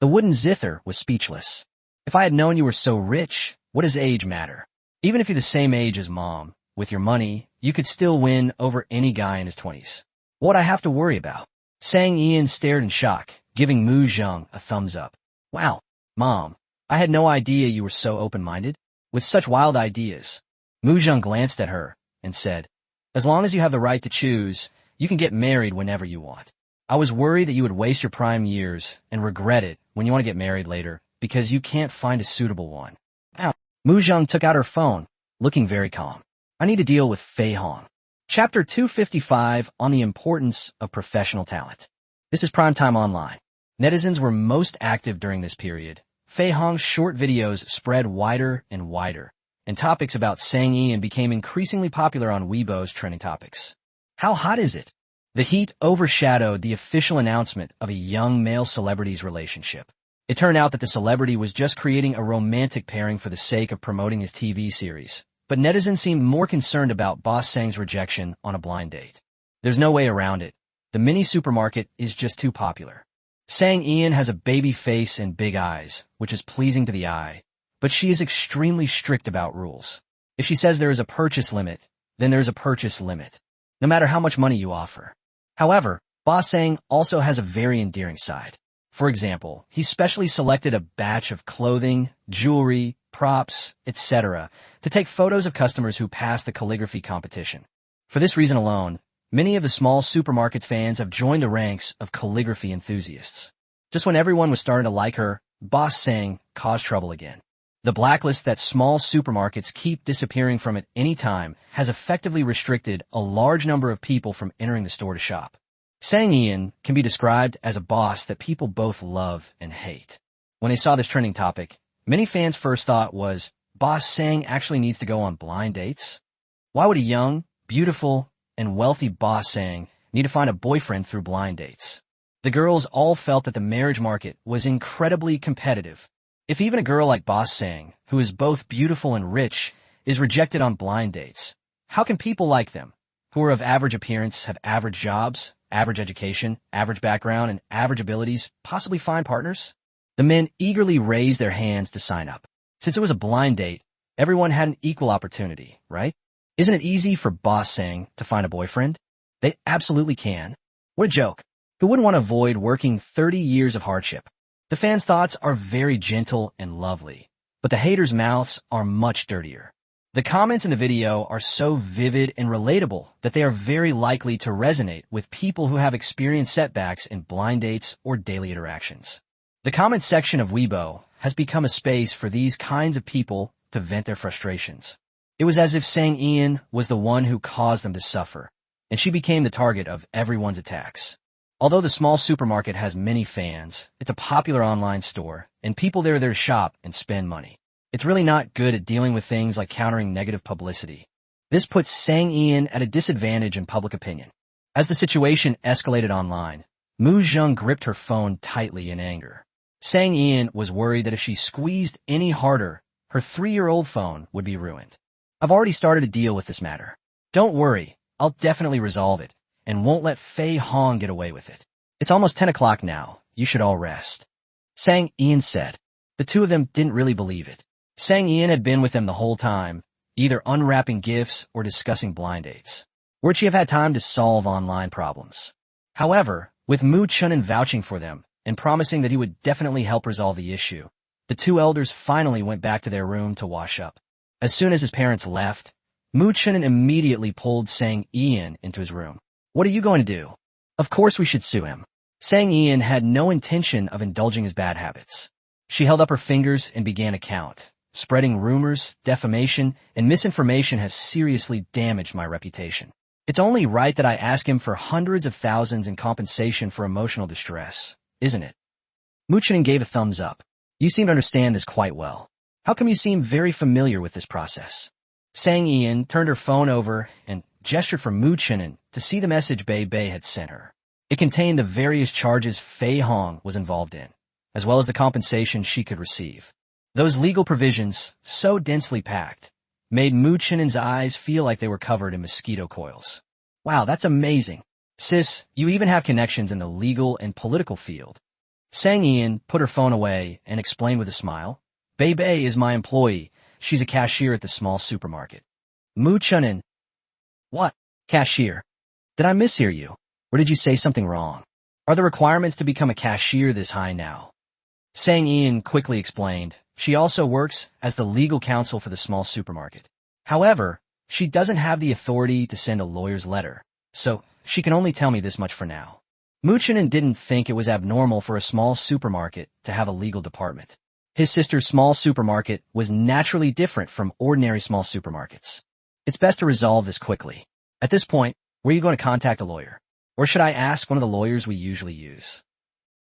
The wooden zither was speechless. If I had known you were so rich, what does age matter? Even if you're the same age as Mom, with your money, you could still win over any guy in his 20s. What'd I have to worry about? Sang Ian stared in shock, giving Mu Zheng a thumbs up. Wow, Mom, I had no idea you were so open-minded, with such wild ideas. Mu Zheng glanced at her and said, as long as you have the right to choose, you can get married whenever you want. I was worried that you would waste your prime years and regret it when you want to get married later because you can't find a suitable one. Ow. Mu Zheng took out her phone, looking very calm. I need to deal with Fei Hong. Chapter 255 on the importance of professional talent. This is Primetime Online. Netizens were most active during this period, Fei Hong's short videos spread wider and wider, and topics about Sang Ian became increasingly popular on Weibo's trending topics. How hot is it? The heat overshadowed the official announcement of a young male celebrity's relationship. It turned out that the celebrity was just creating a romantic pairing for the sake of promoting his TV series, but netizens seemed more concerned about Boss Sang's rejection on a blind date. There's no way around it. The mini supermarket is just too popular. Sang Ian has a baby face and big eyes, which is pleasing to the eye, but she is extremely strict about rules. If she says there is a purchase limit, then there's a purchase limit, no matter how much money you offer. However, Boss Sang also has a very endearing side. For example, he specially selected a batch of clothing, jewelry, props, etc. to take photos of customers who passed the calligraphy competition. For this reason alone, many of the small supermarket's fans have joined the ranks of calligraphy enthusiasts. Just when everyone was starting to like her, Boss Sang caused trouble again. The blacklist that small supermarkets keep disappearing from at any time has effectively restricted a large number of people from entering the store to shop. Sang Ian can be described as a boss that people both love and hate. When they saw this trending topic, many fans' first thought was, Boss Sang actually needs to go on blind dates? Why would a young, beautiful, and wealthy Boss Sang need to find a boyfriend through blind dates? The girls all felt that the marriage market was incredibly competitive. If even a girl like Boss Sang, who is both beautiful and rich, is rejected on blind dates, how can people like them, who are of average appearance, have average jobs, average education, average background, and average abilities, possibly find partners? The men eagerly raised their hands to sign up. Since it was a blind date, everyone had an equal opportunity, right? Isn't it easy for Boss Sang to find a boyfriend? They absolutely can. What a joke. Who wouldn't want to avoid working 30 years of hardship? The fans' thoughts are very gentle and lovely, but the haters' mouths are much dirtier. The comments in the video are so vivid and relatable that they are very likely to resonate with people who have experienced setbacks in blind dates or daily interactions. The comment section of Weibo has become a space for these kinds of people to vent their frustrations. It was as if Sang Ian was the one who caused them to suffer, and she became the target of everyone's attacks. Although the small supermarket has many fans, it's a popular online store, and people there to shop and spend money. It's really not good at dealing with things like countering negative publicity. This puts Sang Ian at a disadvantage in public opinion. As the situation escalated online, Mu Zheng gripped her phone tightly in anger. Sang Ian was worried that if she squeezed any harder, her 3-year-old phone would be ruined. I've already started to deal with this matter. Don't worry, I'll definitely resolve it, and won't let Fei Hong get away with it. It's almost 10 o'clock now. You should all rest. Sang Ian said. The two of them didn't really believe it. Sang Ian had been with them the whole time, either unwrapping gifts or discussing blind dates. Where'd she have had time to solve online problems? However, with Mu Chunin vouching for them and promising that he would definitely help resolve the issue, the two elders finally went back to their room to wash up. As soon as his parents left, Mu Chunin immediately pulled Sang Ian into his room. What are you going to do? Of course we should sue him. Sang Ian had no intention of indulging his bad habits. She held up her fingers and began to count. Spreading rumors, defamation, and misinformation has seriously damaged my reputation. It's only right that I ask him for hundreds of thousands in compensation for emotional distress, isn't it? Mu Chunin gave a thumbs up. You seem to understand this quite well. How come you seem very familiar with this process? Sang Ian turned her phone over and gestured for Mu Chunin to see the message Bei Bei had sent her. It contained the various charges Fei Hong was involved in, as well as the compensation she could receive. Those legal provisions, so densely packed, made Mu Chunin's eyes feel like they were covered in mosquito coils. Wow, that's amazing. Sis, you even have connections in the legal and political field. Sang Ian put her phone away and explained with a smile. Bei Bei is my employee. She's a cashier at the small supermarket. Mu Chunin. What? Cashier? Did I mishear you? Or did you say something wrong? Are the requirements to become a cashier this high now? Sang Ian quickly explained. She also works as the legal counsel for the small supermarket. However, she doesn't have the authority to send a lawyer's letter, so she can only tell me this much for now. Mu Chunin didn't think it was abnormal for a small supermarket to have a legal department. His sister's small supermarket was naturally different from ordinary small supermarkets. It's best to resolve this quickly. At this point, were you going to contact a lawyer? Or should I ask one of the lawyers we usually use?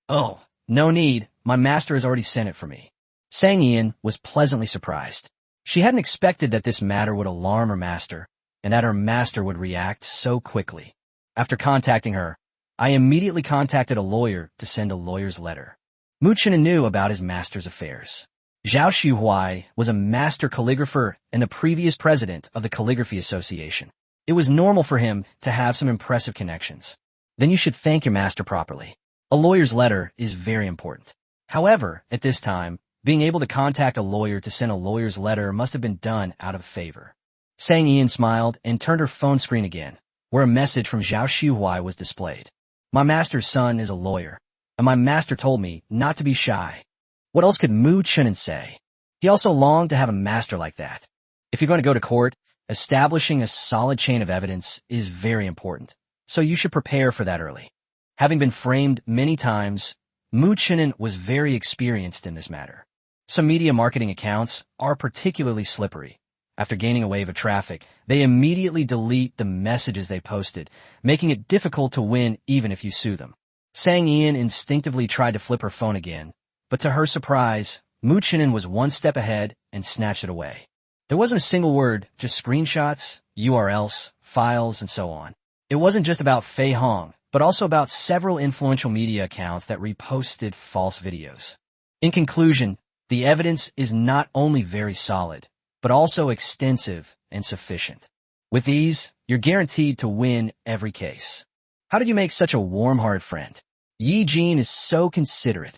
Oh, no need. My master has already sent it for me. Sang Ian was pleasantly surprised. She hadn't expected that this matter would alarm her master, and that her master would react so quickly. After contacting her, I immediately contacted a lawyer to send a lawyer's letter. Mu Chen knew about his master's affairs. Zhao Xuhuai was a master calligrapher and the previous president of the Calligraphy Association. It was normal for him to have some impressive connections. Then you should thank your master properly. A lawyer's letter is very important. However, at this time, being able to contact a lawyer to send a lawyer's letter must have been done out of favor. Sang Ian smiled and turned her phone screen again, where a message from Zhao Xuhuai was displayed. My master's son is a lawyer, and my master told me not to be shy. What else could Mu Chen say? He also longed to have a master like that. If you're going to go to court, establishing a solid chain of evidence is very important, so you should prepare for that early. Having been framed many times, Mu Chen was very experienced in this matter. Some media marketing accounts are particularly slippery. After gaining a wave of traffic, they immediately delete the messages they posted, making it difficult to win even if you sue them. Sang Ian instinctively tried to flip her phone again, but to her surprise, Mu Chen was one step ahead and snatched it away. There wasn't a single word, just screenshots, URLs, files, and so on. It wasn't just about Fei Hong, but also about several influential media accounts that reposted false videos. In conclusion, the evidence is not only very solid, but also extensive and sufficient. With these, you're guaranteed to win every case. How did you make such a warm-hearted friend? Yi Jin is so considerate.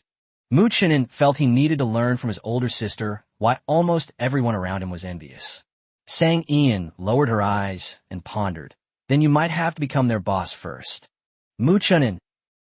Mu Chen felt he needed to learn from his older sister why almost everyone around him was envious. Sang Ian lowered her eyes and pondered. Then you might have to become their boss first. Mu Chen,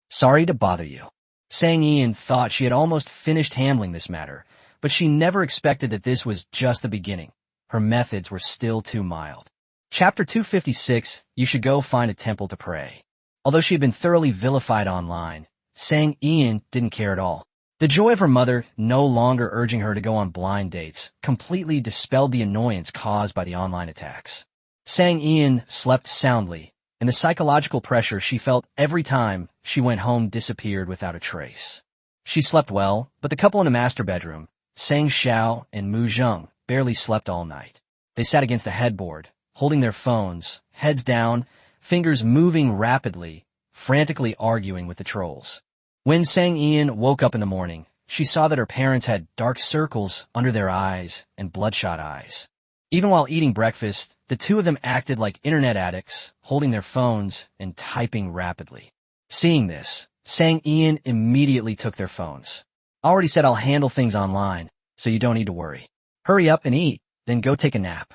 sorry to bother you. Sang Ian thought she had almost finished handling this matter, but she never expected that this was just the beginning. Her methods were still too mild. Chapter 256, you should go find a temple to pray. Although she had been thoroughly vilified online, Sang Ian didn't care at all. The joy of her mother, no longer urging her to go on blind dates, completely dispelled the annoyance caused by the online attacks. Sang Ian slept soundly, and the psychological pressure she felt every time she went home disappeared without a trace. She slept well, but the couple in the master bedroom, Sang Xiao and Mu Zheng, barely slept all night. They sat against the headboard, holding their phones, heads down, fingers moving rapidly, frantically arguing with the trolls. When Sang Ian woke up in the morning, she saw that her parents had dark circles under their eyes and bloodshot eyes. Even while eating breakfast, the two of them acted like internet addicts, holding their phones and typing rapidly. Seeing this, Sang Ian immediately took their phones. I already said I'll handle things online, so you don't need to worry. Hurry up and eat, then go take a nap.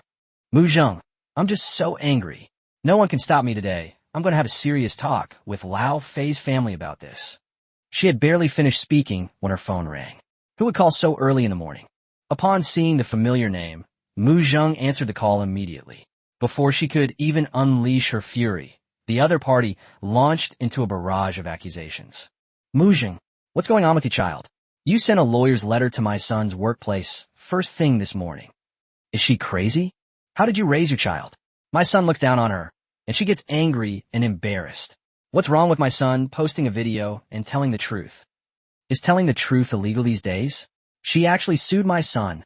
Mu Zheng, I'm just so angry. No one can stop me today. I'm going to have a serious talk with Lao Fei's family about this. She had barely finished speaking when her phone rang. Who would call so early in the morning? Upon seeing the familiar name, Mu Zheng answered the call immediately. Before she could even unleash her fury, the other party launched into a barrage of accusations. Mu Zheng, what's going on with you, child? You sent a lawyer's letter to my son's workplace first thing this morning. Is she crazy? How did you raise your child? My son looks down on her, and she gets angry and embarrassed. What's wrong with my son posting a video and telling the truth? Is telling the truth illegal these days? She actually sued my son.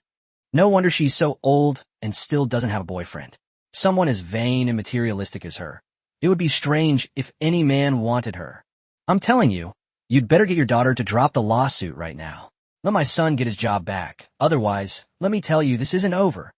No wonder she's so old and still doesn't have a boyfriend. Someone as vain and materialistic as her. It would be strange if any man wanted her. I'm telling you, you'd better get your daughter to drop the lawsuit right now. Let my son get his job back. Otherwise, let me tell you, this isn't over.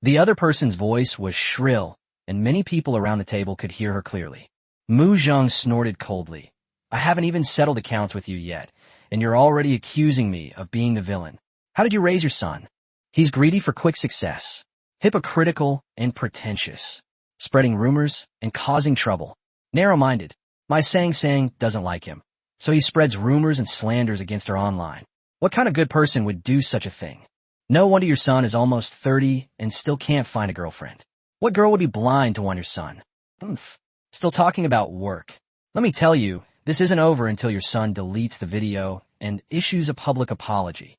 The other person's voice was shrill, and many people around the table could hear her clearly. Mu Zheng snorted coldly. I haven't even settled accounts with you yet, and you're already accusing me of being the villain. How did you raise your son? He's greedy for quick success, hypocritical and pretentious, spreading rumors and causing trouble. Narrow-minded. My Sang doesn't like him, so he spreads rumors and slanders against her online. What kind of good person would do such a thing? No wonder your son is almost 30 and still can't find a girlfriend. What girl would be blind to want your son? Still talking about work. Let me tell you, this isn't over until your son deletes the video and issues a public apology.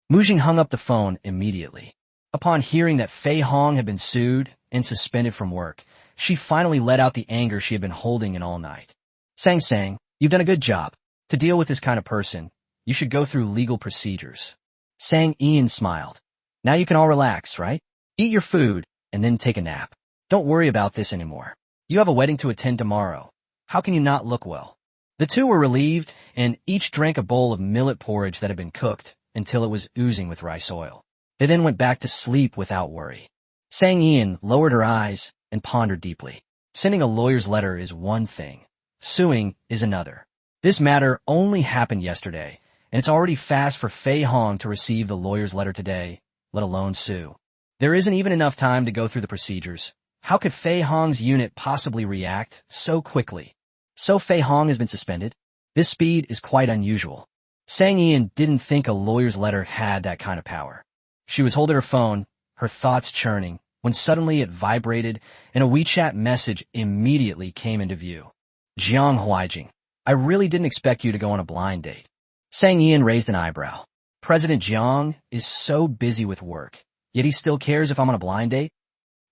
Mu Zheng hung up the phone immediately. Upon hearing that Fei Hong had been sued and suspended from work, she finally let out the anger she had been holding in all night. Sang, you've done a good job. To deal with this kind of person, you should go through legal procedures. Sang Ian smiled. Now you can all relax, right? Eat your food, and then take a nap. Don't worry about this anymore. You have a wedding to attend tomorrow. How can you not look well? The two were relieved, and each drank a bowl of millet porridge that had been cooked until it was oozing with rice oil. They then went back to sleep without worry. Sang Ian lowered her eyes and pondered deeply. Sending a lawyer's letter is one thing. Suing is another. This matter only happened yesterday, and it's already fast for Fei Hong to receive the lawyer's letter today, let alone sue. There isn't even enough time to go through the procedures. How could Fei Hong's unit possibly react so quickly? So Fei Hong has been suspended? This speed is quite unusual. Sang Ian didn't think a lawyer's letter had that kind of power. She was holding her phone, her thoughts churning, when suddenly it vibrated and a WeChat message immediately came into view. Jiang Huaijing, I really didn't expect you to go on a blind date. Sang Ian raised an eyebrow. President Jiang is so busy with work, yet he still cares if I'm on a blind date?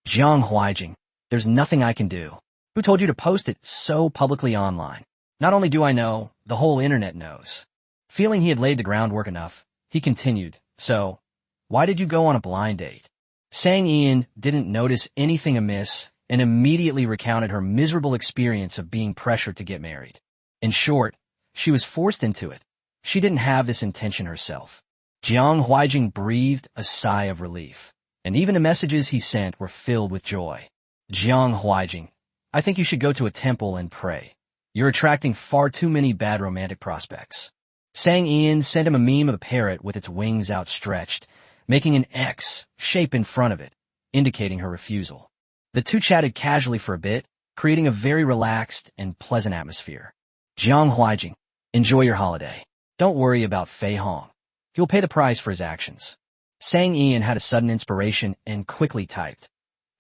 Jiang Huaijing, there's nothing I can do. Who told you to post it so publicly online? Not only do I know, the whole internet knows. Feeling he had laid the groundwork enough, he continued, so, why did you go on a blind date? Sang Ian didn't notice anything amiss and immediately recounted her miserable experience of being pressured to get married. In short, she was forced into it. She didn't have this intention herself. Jiang Huaijing breathed a sigh of relief, and even the messages he sent were filled with joy. Jiang Huaijing, I think you should go to a temple and pray. You're attracting far too many bad romantic prospects. Sang Ian sent him a meme of a parrot with its wings outstretched, making an X shape in front of it, indicating her refusal. The two chatted casually for a bit, creating a very relaxed and pleasant atmosphere. Jiang Huaijing, enjoy your holiday. Don't worry about Fei Hong. He'll pay the price for his actions. Sang Ian had a sudden inspiration and quickly typed.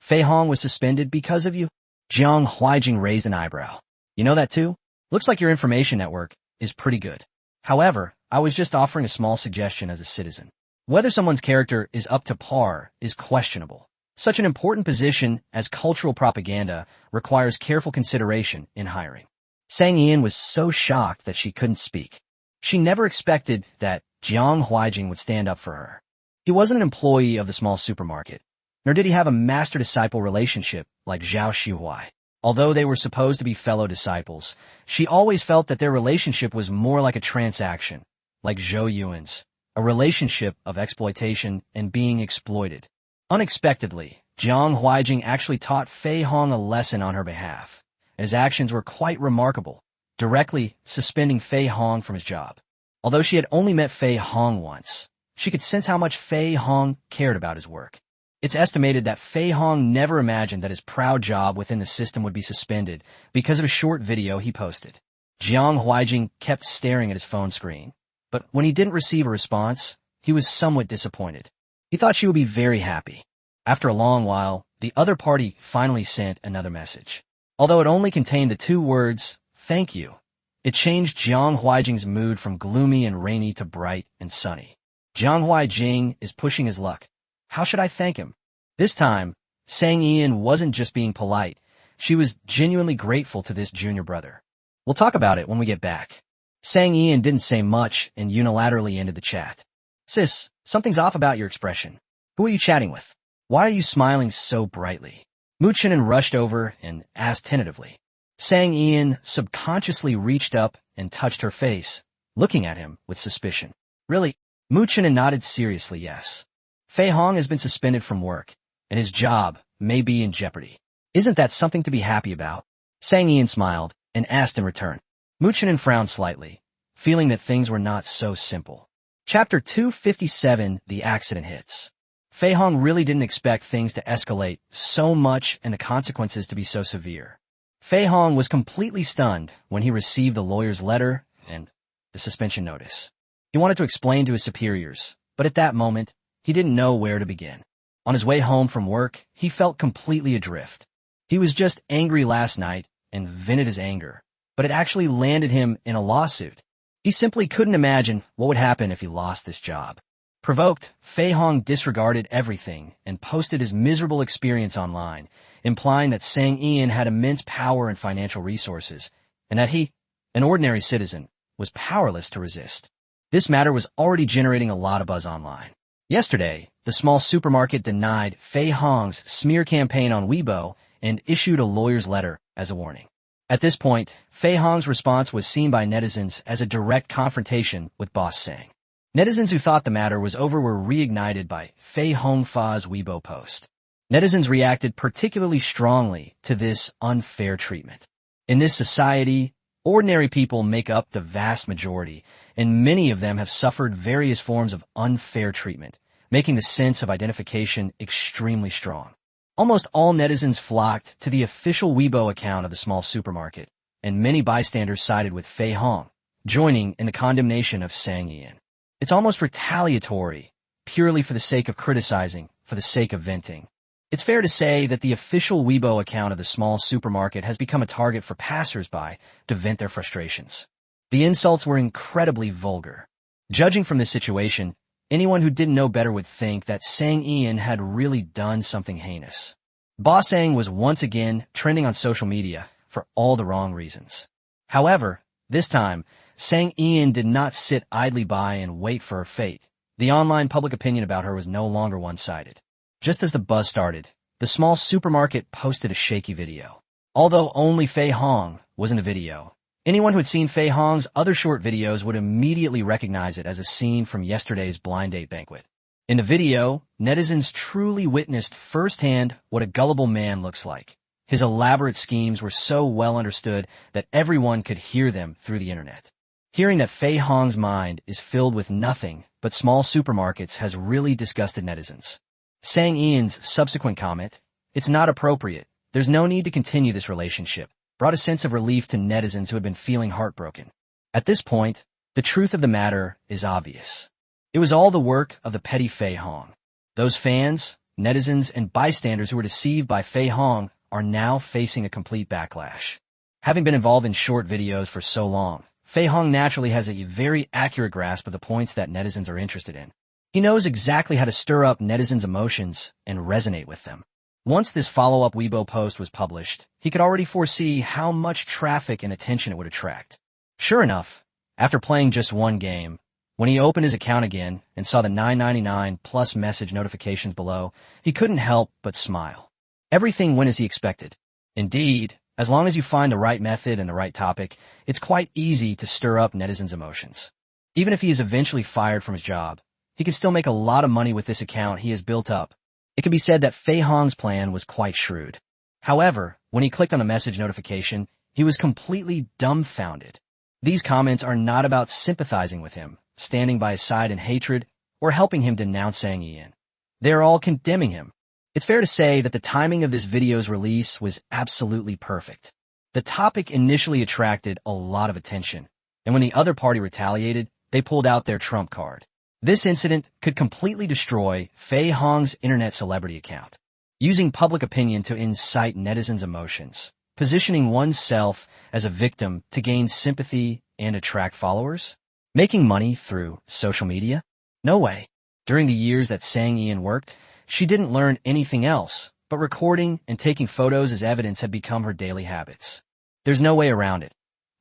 Fei Hong was suspended because of you? Jiang Huaijing raised an eyebrow. You know that too? Looks like your information network is pretty good. However, I was just offering a small suggestion as a citizen. Whether someone's character is up to par is questionable. Such an important position as cultural propaganda requires careful consideration in hiring. Sang Ian was so shocked that she couldn't speak. She never expected that Jiang Huaijing would stand up for her. He wasn't an employee of the small supermarket, nor did he have a master-disciple relationship like Zhao Xihuai. Although they were supposed to be fellow disciples, she always felt that their relationship was more like a transaction, like Zhou Yuan's, a relationship of exploitation and being exploited. Unexpectedly, Jiang Huaijing actually taught Fei Hong a lesson on her behalf, and his actions were quite remarkable, directly suspending Fei Hong from his job. Although she had only met Fei Hong once, she could sense how much Fei Hong cared about his work. It's estimated that Fei Hong never imagined that his proud job within the system would be suspended because of a short video he posted. Jiang Huaijing kept staring at his phone screen, but when he didn't receive a response, he was somewhat disappointed. He thought she would be very happy. After a long while, the other party finally sent another message. Although it only contained the two words, thank you, it changed Jiang Huaijing's mood from gloomy and rainy to bright and sunny. Jiang Huaijing is pushing his luck. How should I thank him? This time, Sang Ian wasn't just being polite. She was genuinely grateful to this junior brother. We'll talk about it when we get back. Sang Ian didn't say much and unilaterally ended the chat. Sis, something's off about your expression. Who are you chatting with? Why are you smiling so brightly? Muchinen rushed over and asked tentatively. Sang Ian subconsciously reached up and touched her face, looking at him with suspicion. Really? Muchinen nodded seriously yes. Fei Hong has been suspended from work, and his job may be in jeopardy. Isn't that something to be happy about? Sang Ian smiled and asked in return. Muchinen frowned slightly, feeling that things were not so simple. Chapter 257, The Accident Hits. Fei Hong really didn't expect things to escalate so much and the consequences to be so severe. Fei Hong was completely stunned when he received the lawyer's letter and the suspension notice. He wanted to explain to his superiors, but at that moment, he didn't know where to begin. On his way home from work, he felt completely adrift. He was just angry last night and vented his anger, but it actually landed him in a lawsuit. He simply couldn't imagine what would happen if he lost this job. Provoked, Fei Hong disregarded everything and posted his miserable experience online, implying that Sang Ian had immense power and financial resources, and that he, an ordinary citizen, was powerless to resist. This matter was already generating a lot of buzz online. Yesterday, the small supermarket denied Fei Hong's smear campaign on Weibo and issued a lawyer's letter as a warning. At this point, Fei Hong's response was seen by netizens as a direct confrontation with Boss Sang. Netizens who thought the matter was over were reignited by Fei Hongfa's Weibo post. Netizens reacted particularly strongly to this unfair treatment. In this society, ordinary people make up the vast majority, and many of them have suffered various forms of unfair treatment, making the sense of identification extremely strong. Almost all netizens flocked to the official Weibo account of the small supermarket, and many bystanders sided with Fei Hong, joining in the condemnation of Sang Ian. It's almost retaliatory, purely for the sake of criticizing, for the sake of venting. It's fair to say that the official Weibo account of the small supermarket has become a target for passers-by to vent their frustrations. The insults were incredibly vulgar. Judging from this situation, anyone who didn't know better would think that Sang Ian had really done something heinous. Boss Sang was once again trending on social media for all the wrong reasons. However, this time, Sang Ian did not sit idly by and wait for her fate. The online public opinion about her was no longer one-sided. Just as the buzz started, the small supermarket posted a shaky video. Although only Fei Hong was in the video, anyone who had seen Fei Hong's other short videos would immediately recognize it as a scene from yesterday's blind date banquet. In the video, netizens truly witnessed firsthand what a gullible man looks like. His elaborate schemes were so well understood that everyone could hear them through the internet. Hearing that Fei Hong's mind is filled with nothing but small supermarkets has really disgusted netizens. Sang Ian's subsequent comment, "It's not appropriate. There's no need to continue this relationship," brought a sense of relief to netizens who had been feeling heartbroken. At this point, the truth of the matter is obvious. It was all the work of the petty Fei Hong. Those fans, netizens, and bystanders who were deceived by Fei Hong are now facing a complete backlash. Having been involved in short videos for so long, Fei Hong naturally has a very accurate grasp of the points that netizens are interested in. He knows exactly how to stir up netizens' emotions and resonate with them. Once this follow-up Weibo post was published, he could already foresee how much traffic and attention it would attract. Sure enough, after playing just one game, when he opened his account again and saw the $9.99 plus message notifications below, he couldn't help but smile. Everything went as he expected. Indeed, as long as you find the right method and the right topic, it's quite easy to stir up netizens' emotions. Even if he is eventually fired from his job, he could still make a lot of money with this account he has built up. It can be said that Fei Hong's plan was quite shrewd. However, when he clicked on a message notification, he was completely dumbfounded. These comments are not about sympathizing with him, standing by his side in hatred, or helping him denounce Sang Ian. They are all condemning him. It's fair to say that the timing of this video's release was absolutely perfect. The topic initially attracted a lot of attention, and when the other party retaliated, they pulled out their trump card. This incident could completely destroy Fei Hong's internet celebrity account. Using public opinion to incite netizens' emotions, positioning oneself as a victim to gain sympathy and attract followers, making money through social media? No way. During the years that Sang Ian worked, she didn't learn anything else, but recording and taking photos as evidence had become her daily habits. There's no way around it.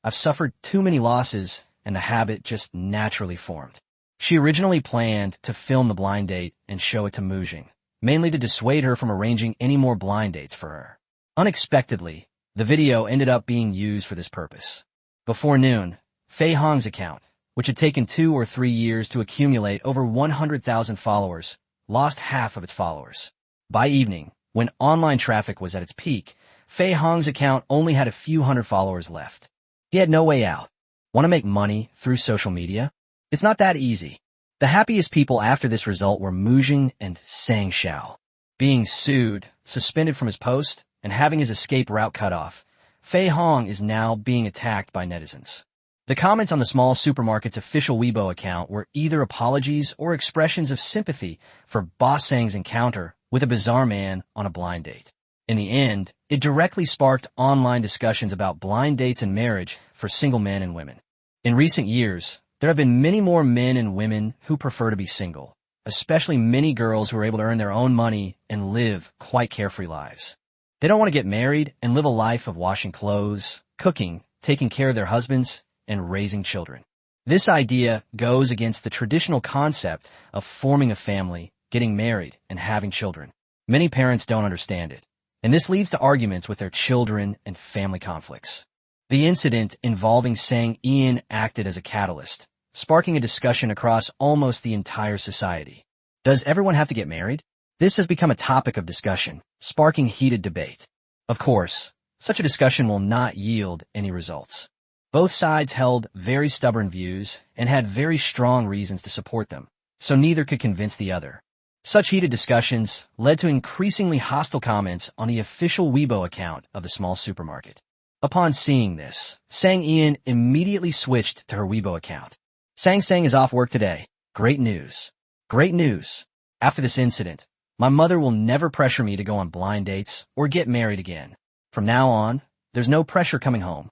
I've suffered too many losses, and the habit just naturally formed. She originally planned to film the blind date and show it to Mujing, mainly to dissuade her from arranging any more blind dates for her. Unexpectedly, the video ended up being used for this purpose. Before noon, Fei Hong's account, which had taken 2 or 3 years to accumulate over 100,000 followers, lost half of its followers. By evening, when online traffic was at its peak, Fei Hong's account only had a few hundred followers left. He had no way out. Want to make money through social media? It's not that easy. The happiest people after this result were Mujing and Sang Xiao. Being sued, suspended from his post, and having his escape route cut off, Fei Hong is now being attacked by netizens. The comments on the small supermarket's official Weibo account were either apologies or expressions of sympathy for Boss Sang's encounter with a bizarre man on a blind date. In the end, it directly sparked online discussions about blind dates and marriage for single men and women. In recent years, there have been many more men and women who prefer to be single, especially many girls who are able to earn their own money and live quite carefree lives. They don't want to get married and live a life of washing clothes, cooking, taking care of their husbands, and raising children. This idea goes against the traditional concept of forming a family, getting married, and having children. Many parents don't understand it, and this leads to arguments with their children and family conflicts. The incident involving Sang Ian acted as a catalyst, sparking a discussion across almost the entire society. Does everyone have to get married? This has become a topic of discussion, sparking heated debate. Of course, such a discussion will not yield any results. Both sides held very stubborn views and had very strong reasons to support them, so neither could convince the other. Such heated discussions led to increasingly hostile comments on the official Weibo account of the small supermarket. Upon seeing this, Sang Ian immediately switched to her Weibo account. Sang is off work today. Great news. Great news. After this incident, my mother will never pressure me to go on blind dates or get married again. From now on, there's no pressure coming home.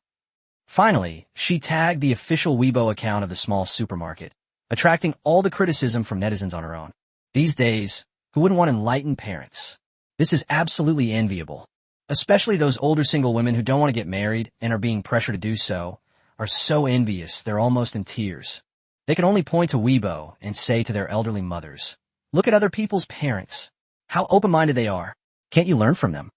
Finally, she tagged the official Weibo account of the small supermarket, attracting all the criticism from netizens on her own. These days, who wouldn't want enlightened parents? This is absolutely enviable. Especially those older single women who don't want to get married and are being pressured to do so, are so envious they're almost in tears. They can only point to Weibo and say to their elderly mothers, "Look at other people's parents. How open-minded they are. Can't you learn from them?"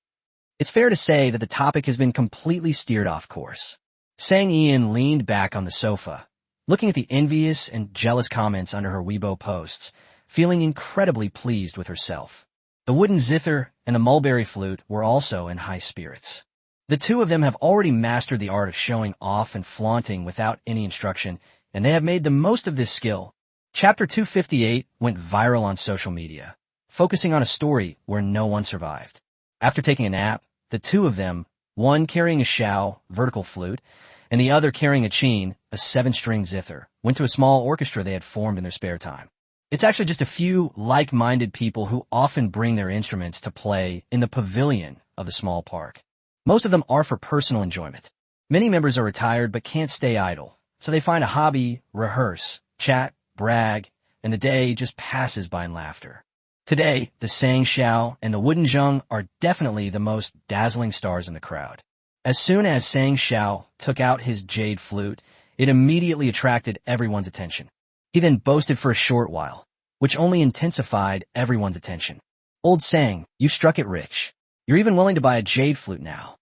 It's fair to say that the topic has been completely steered off course. Sang Ian leaned back on the sofa, looking at the envious and jealous comments under her Weibo posts, feeling incredibly pleased with herself. The wooden zither and the mulberry flute were also in high spirits. The two of them have already mastered the art of showing off and flaunting without any instruction, and they have made the most of this skill. Chapter 258 went viral on social media, focusing on a story where no one survived. After taking a nap, the two of them, one carrying a shao, vertical flute, and the other carrying a chin, a 7-string zither, went to a small orchestra they had formed in their spare time. It's actually just a few like-minded people who often bring their instruments to play in the pavilion of the small park. Most of them are for personal enjoyment. Many members are retired but can't stay idle, so they find a hobby, rehearse, chat, brag, and the day just passes by in laughter. Today, the Sang Shao and the Wooden Zheng are definitely the most dazzling stars in the crowd. As soon as Sang Shao took out his jade flute, it immediately attracted everyone's attention. He then boasted for a short while, which only intensified everyone's attention. "Old Sang, you've struck it rich. You're even willing to buy a jade flute now.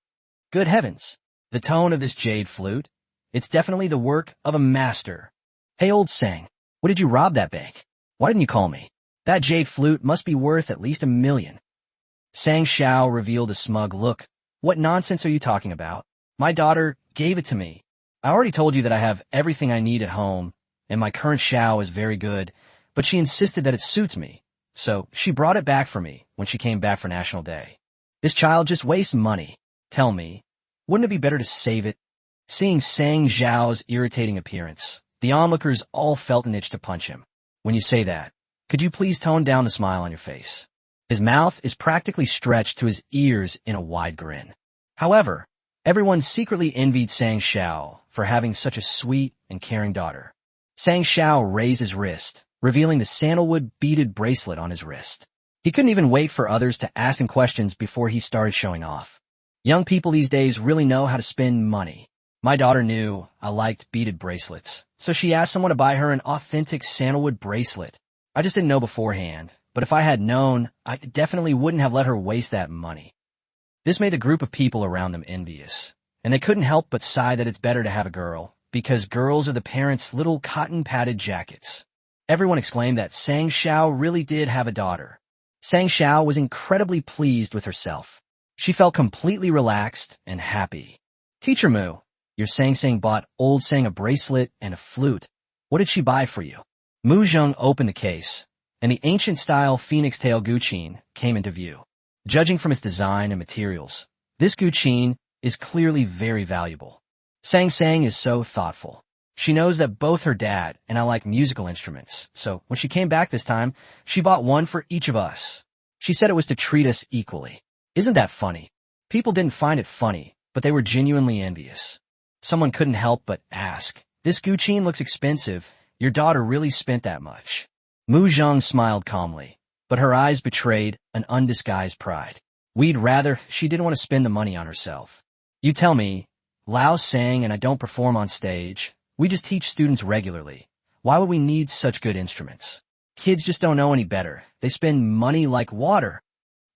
Good heavens. The tone of this jade flute, it's definitely the work of a master. Hey, old Sang, what did you rob that bank? Why didn't you call me? That jade flute must be worth at least $1 million. Sang Shao revealed a smug look. "What nonsense are you talking about? My daughter gave it to me. I already told you that I have everything I need at home, and my current shao is very good, but she insisted that it suits me, so she brought it back for me when she came back for National Day. This child just wastes money. Tell me, wouldn't it be better to save it?" Seeing Sang Zhao's irritating appearance, the onlookers all felt an itch to punch him. "When you say that, could you please tone down the smile on your face?" His mouth is practically stretched to his ears in a wide grin. However, everyone secretly envied Sang Shao for having such a sweet and caring daughter. Sang Shao raised his wrist, revealing the sandalwood beaded bracelet on his wrist. He couldn't even wait for others to ask him questions before he started showing off. Young people these days really know how to spend money. My daughter knew I liked beaded bracelets, so she asked someone to buy her an authentic sandalwood bracelet. I just didn't know beforehand, but if I had known, I definitely wouldn't have let her waste that money. This made the group of people around them envious, and they couldn't help but sigh that it's better to have a girl, because girls are the parents' little cotton-padded jackets. Everyone exclaimed that Sang Shao really did have a daughter. Sang Shao was incredibly pleased with herself. She felt completely relaxed and happy. "Teacher Moo, your Sang bought old Sang a bracelet and a flute. What did she buy for you?" Mu Zheng opened the case, and the ancient-style phoenix tail guqin came into view. Judging from its design and materials, this guqin is clearly very valuable. Sang is so thoughtful. She knows that both her dad and I like musical instruments, so when she came back this time, she bought one for each of us. She said it was to treat us equally. Isn't that funny? People didn't find it funny, but they were genuinely envious. Someone couldn't help but ask, "This guqin looks expensive. Your daughter really spent that much." Mu Zheng smiled calmly, but her eyes betrayed an undisguised pride. We'd rather she didn't want to spend the money on herself. "You tell me, Lao sang and I don't perform on stage. We just teach students regularly. Why would we need such good instruments? Kids just don't know any better. They spend money like water.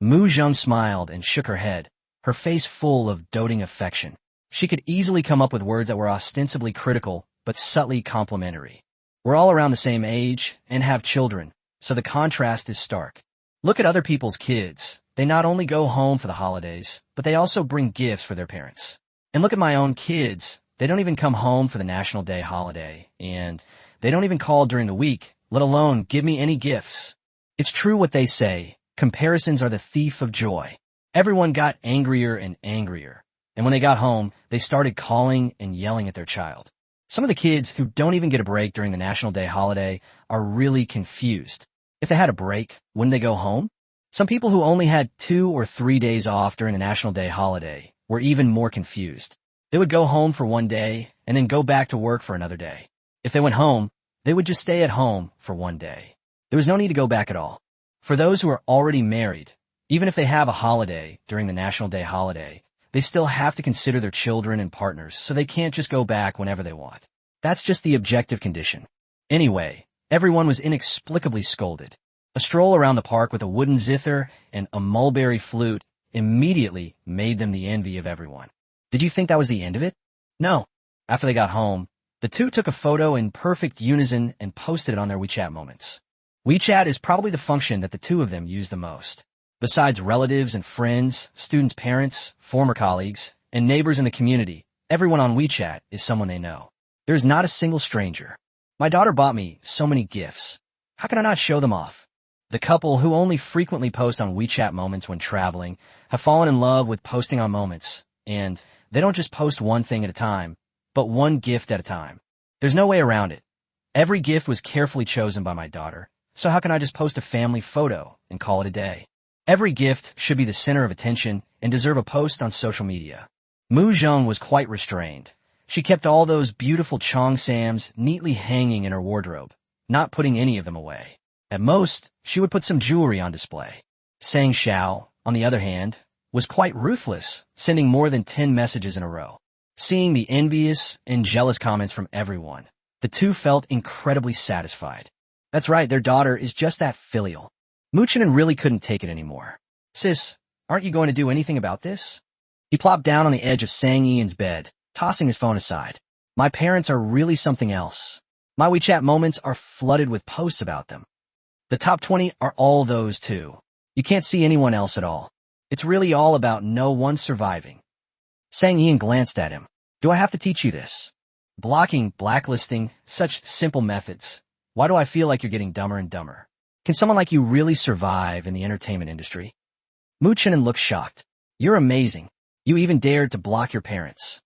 Mu Zheng smiled and shook her head, her face full of doting affection. She could easily come up with words that were ostensibly critical, but subtly complimentary. We're all around the same age and have children, so the contrast is stark. Look at other people's kids. They not only go home for the holidays, but they also bring gifts for their parents. And look at my own kids. They don't even come home for the National Day holiday, and they don't even call during the week, let alone give me any gifts. It's true what they say. Comparisons are the thief of joy. Everyone got angrier and angrier. And when they got home, they started calling and yelling at their child. Some of the kids who don't even get a break during the National Day holiday are really confused. If they had a break, wouldn't they go home? Some people who only had 2 or 3 days off during the National Day holiday were even more confused. They would go home for one day and then go back to work for another day. If they went home, they would just stay at home for one day. There was no need to go back at all. For those who are already married, even if they have a holiday during the National Day holiday, they still have to consider their children and partners, so they can't just go back whenever they want. That's just the objective condition. Anyway, everyone was inexplicably scolded. A stroll around the park with a wooden zither and a mulberry flute immediately made them the envy of everyone. Did you think that was the end of it? No. After they got home, the two took a photo in perfect unison and posted it on their WeChat moments. WeChat is probably the function that the two of them use the most. Besides relatives and friends, students' parents, former colleagues, and neighbors in the community, everyone on WeChat is someone they know. There is not a single stranger. My daughter bought me so many gifts. How can I not show them off? The couple, who only frequently post on WeChat moments when traveling, have fallen in love with posting on moments, and they don't just post one thing at a time, but one gift at a time. There's no way around it. Every gift was carefully chosen by my daughter, so how can I just post a family photo and call it a day? Every gift should be the center of attention and deserve a post on social media. Mu Zheng was quite restrained. She kept all those beautiful cheongsams neatly hanging in her wardrobe, not putting any of them away. At most, she would put some jewelry on display. Sang Xiao, on the other hand, was quite ruthless, sending more than 10 messages in a row. Seeing the envious and jealous comments from everyone, the two felt incredibly satisfied. That's right, their daughter is just that filial. Muchinen really couldn't take it anymore. Sis, aren't you going to do anything about this? He plopped down on the edge of Sang Ian's bed, tossing his phone aside. My parents are really something else. My WeChat moments are flooded with posts about them. The top 20 are all those too. You can't see anyone else at all. It's really all about no one surviving. Sang Ian glanced at him. Do I have to teach you this? Blocking, blacklisting, such simple methods. Why do I feel like you're getting dumber and dumber? Can someone like you really survive in the entertainment industry? Muchinen looked shocked. You're amazing. You even dared to block your parents.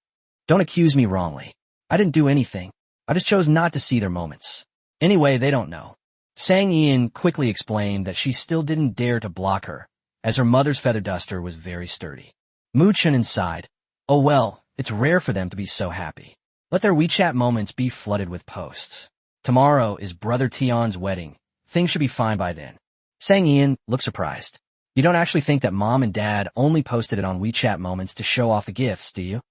Don't accuse me wrongly. I didn't do anything. I just chose not to see their moments. Anyway, they don't know. Sang Ian quickly explained that she still didn't dare to block her, as her mother's feather duster was very sturdy. Muchinen sighed. Oh well, it's rare for them to be so happy. Let their WeChat moments be flooded with posts. Tomorrow is Brother Tion's wedding. Things should be fine by then. Sang Ian looked surprised. You don't actually think that Mom and Dad only posted it on WeChat moments to show off the gifts, do you?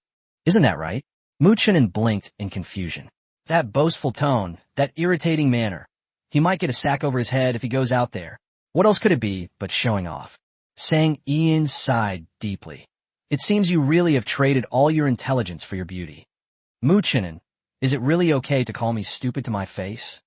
Isn't that right? Muchinen blinked in confusion. That boastful tone, that irritating manner. He might get a sack over his head if he goes out there. What else could it be but showing off? Sang Ian sighed deeply. It seems you really have traded all your intelligence for your beauty. Muchinen, is it really okay to call me stupid to my face?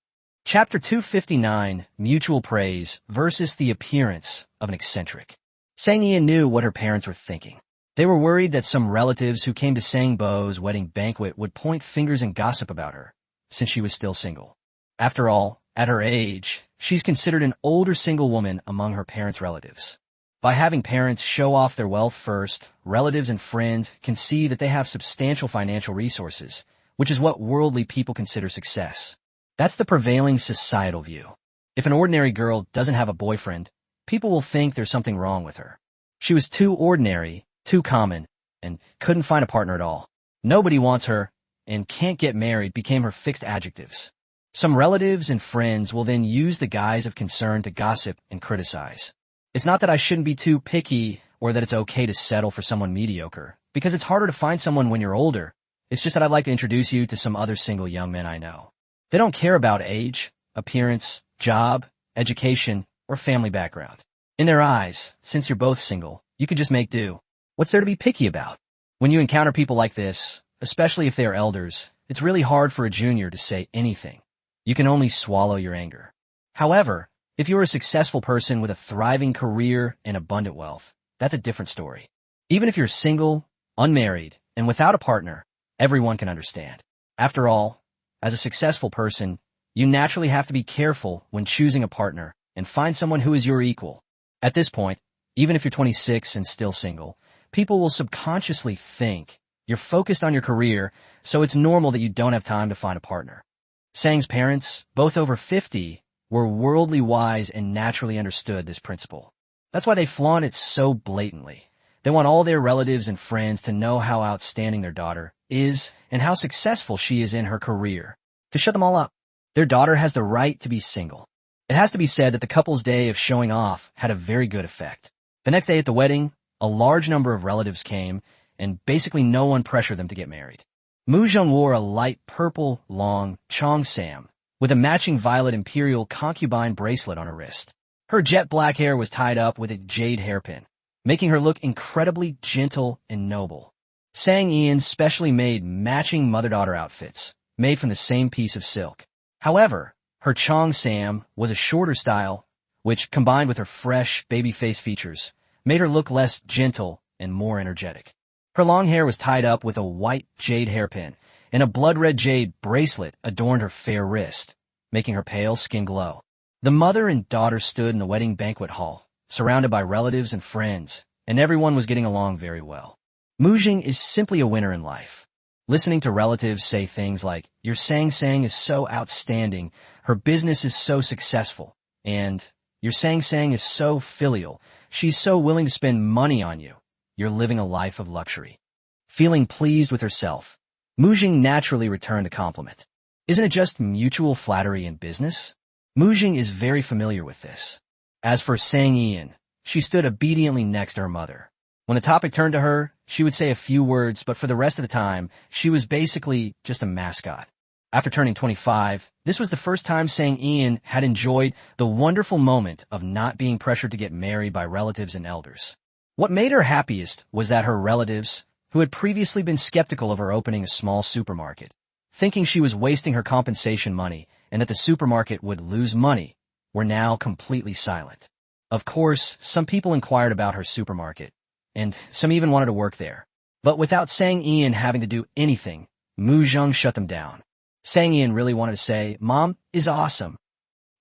Chapter 259, Mutual Praise versus the Appearance of an Eccentric. Sang Ian knew what her parents were thinking. They were worried that some relatives who came to Sang Bo's wedding banquet would point fingers and gossip about her, since she was still single. After all, at her age, she's considered an older single woman among her parents' relatives. By having parents show off their wealth first, relatives and friends can see that they have substantial financial resources, which is what worldly people consider success. That's the prevailing societal view. If an ordinary girl doesn't have a boyfriend, people will think there's something wrong with her. She was too ordinary, too common, and couldn't find a partner at all. Nobody wants her, and can't get married became her fixed adjectives. Some relatives and friends will then use the guise of concern to gossip and criticize. It's not that I shouldn't be too picky or that it's okay to settle for someone mediocre, because it's harder to find someone when you're older, It's just that I'd like to introduce you to some other single young men I know. They don't care about age, appearance, job, education, or family background. In their eyes, since you're both single, you could just make do. What's there to be picky about? When you encounter people like this, especially if they are elders, it's really hard for a junior to say anything. You can only swallow your anger. However, if you're a successful person with a thriving career and abundant wealth, that's a different story. Even if you're single, unmarried, and without a partner, everyone can understand. After all, as a successful person, you naturally have to be careful when choosing a partner and find someone who is your equal. At this point, even if you're 26 and still single, people will subconsciously think you're focused on your career, so it's normal that you don't have time to find a partner. Sang's parents, both over 50, were worldly wise and naturally understood this principle. That's why they flaunt it so blatantly. They want all their relatives and friends to know how outstanding their daughter is and how successful she is in her career. To shut them all up, their daughter has the right to be single. It has to be said that the couple's day of showing off had a very good effect. The next day at the wedding, a large number of relatives came, and basically no one pressured them to get married. Mujung wore a light purple, long cheongsam with a matching violet imperial concubine bracelet on her wrist. Her jet black hair was tied up with a jade hairpin, making her look incredibly gentle and noble. Sang Ian specially made matching mother-daughter outfits, made from the same piece of silk. However, her cheongsam was a shorter style, which, combined with her fresh, baby-face features, made her look less gentle and more energetic. Her long hair was tied up with a white jade hairpin, and a blood-red jade bracelet adorned her fair wrist, making her pale skin glow. The mother and daughter stood in the wedding banquet hall, surrounded by relatives and friends, and everyone was getting along very well. Mujing is simply a winner in life. Listening to relatives say things like, "Your Sang is so outstanding, her business is so successful," and "Your Sang is so filial, she's so willing to spend money on you. You're living a life of luxury." Feeling pleased with herself, Mujing naturally returned the compliment. Isn't it just mutual flattery in business? Mujing is very familiar with this. As for Sang Ian, she stood obediently next to her mother. When the topic turned to her, she would say a few words, but for the rest of the time, she was basically just a mascot. After turning 25, this was the first time Sang Ian had enjoyed the wonderful moment of not being pressured to get married by relatives and elders. What made her happiest was that her relatives, who had previously been skeptical of her opening a small supermarket, thinking she was wasting her compensation money and that the supermarket would lose money, were now completely silent. Of course, some people inquired about her supermarket, and some even wanted to work there. But without Sang Ian having to do anything, Mujung shut them down. Sang Ian really wanted to say, "Mom is awesome."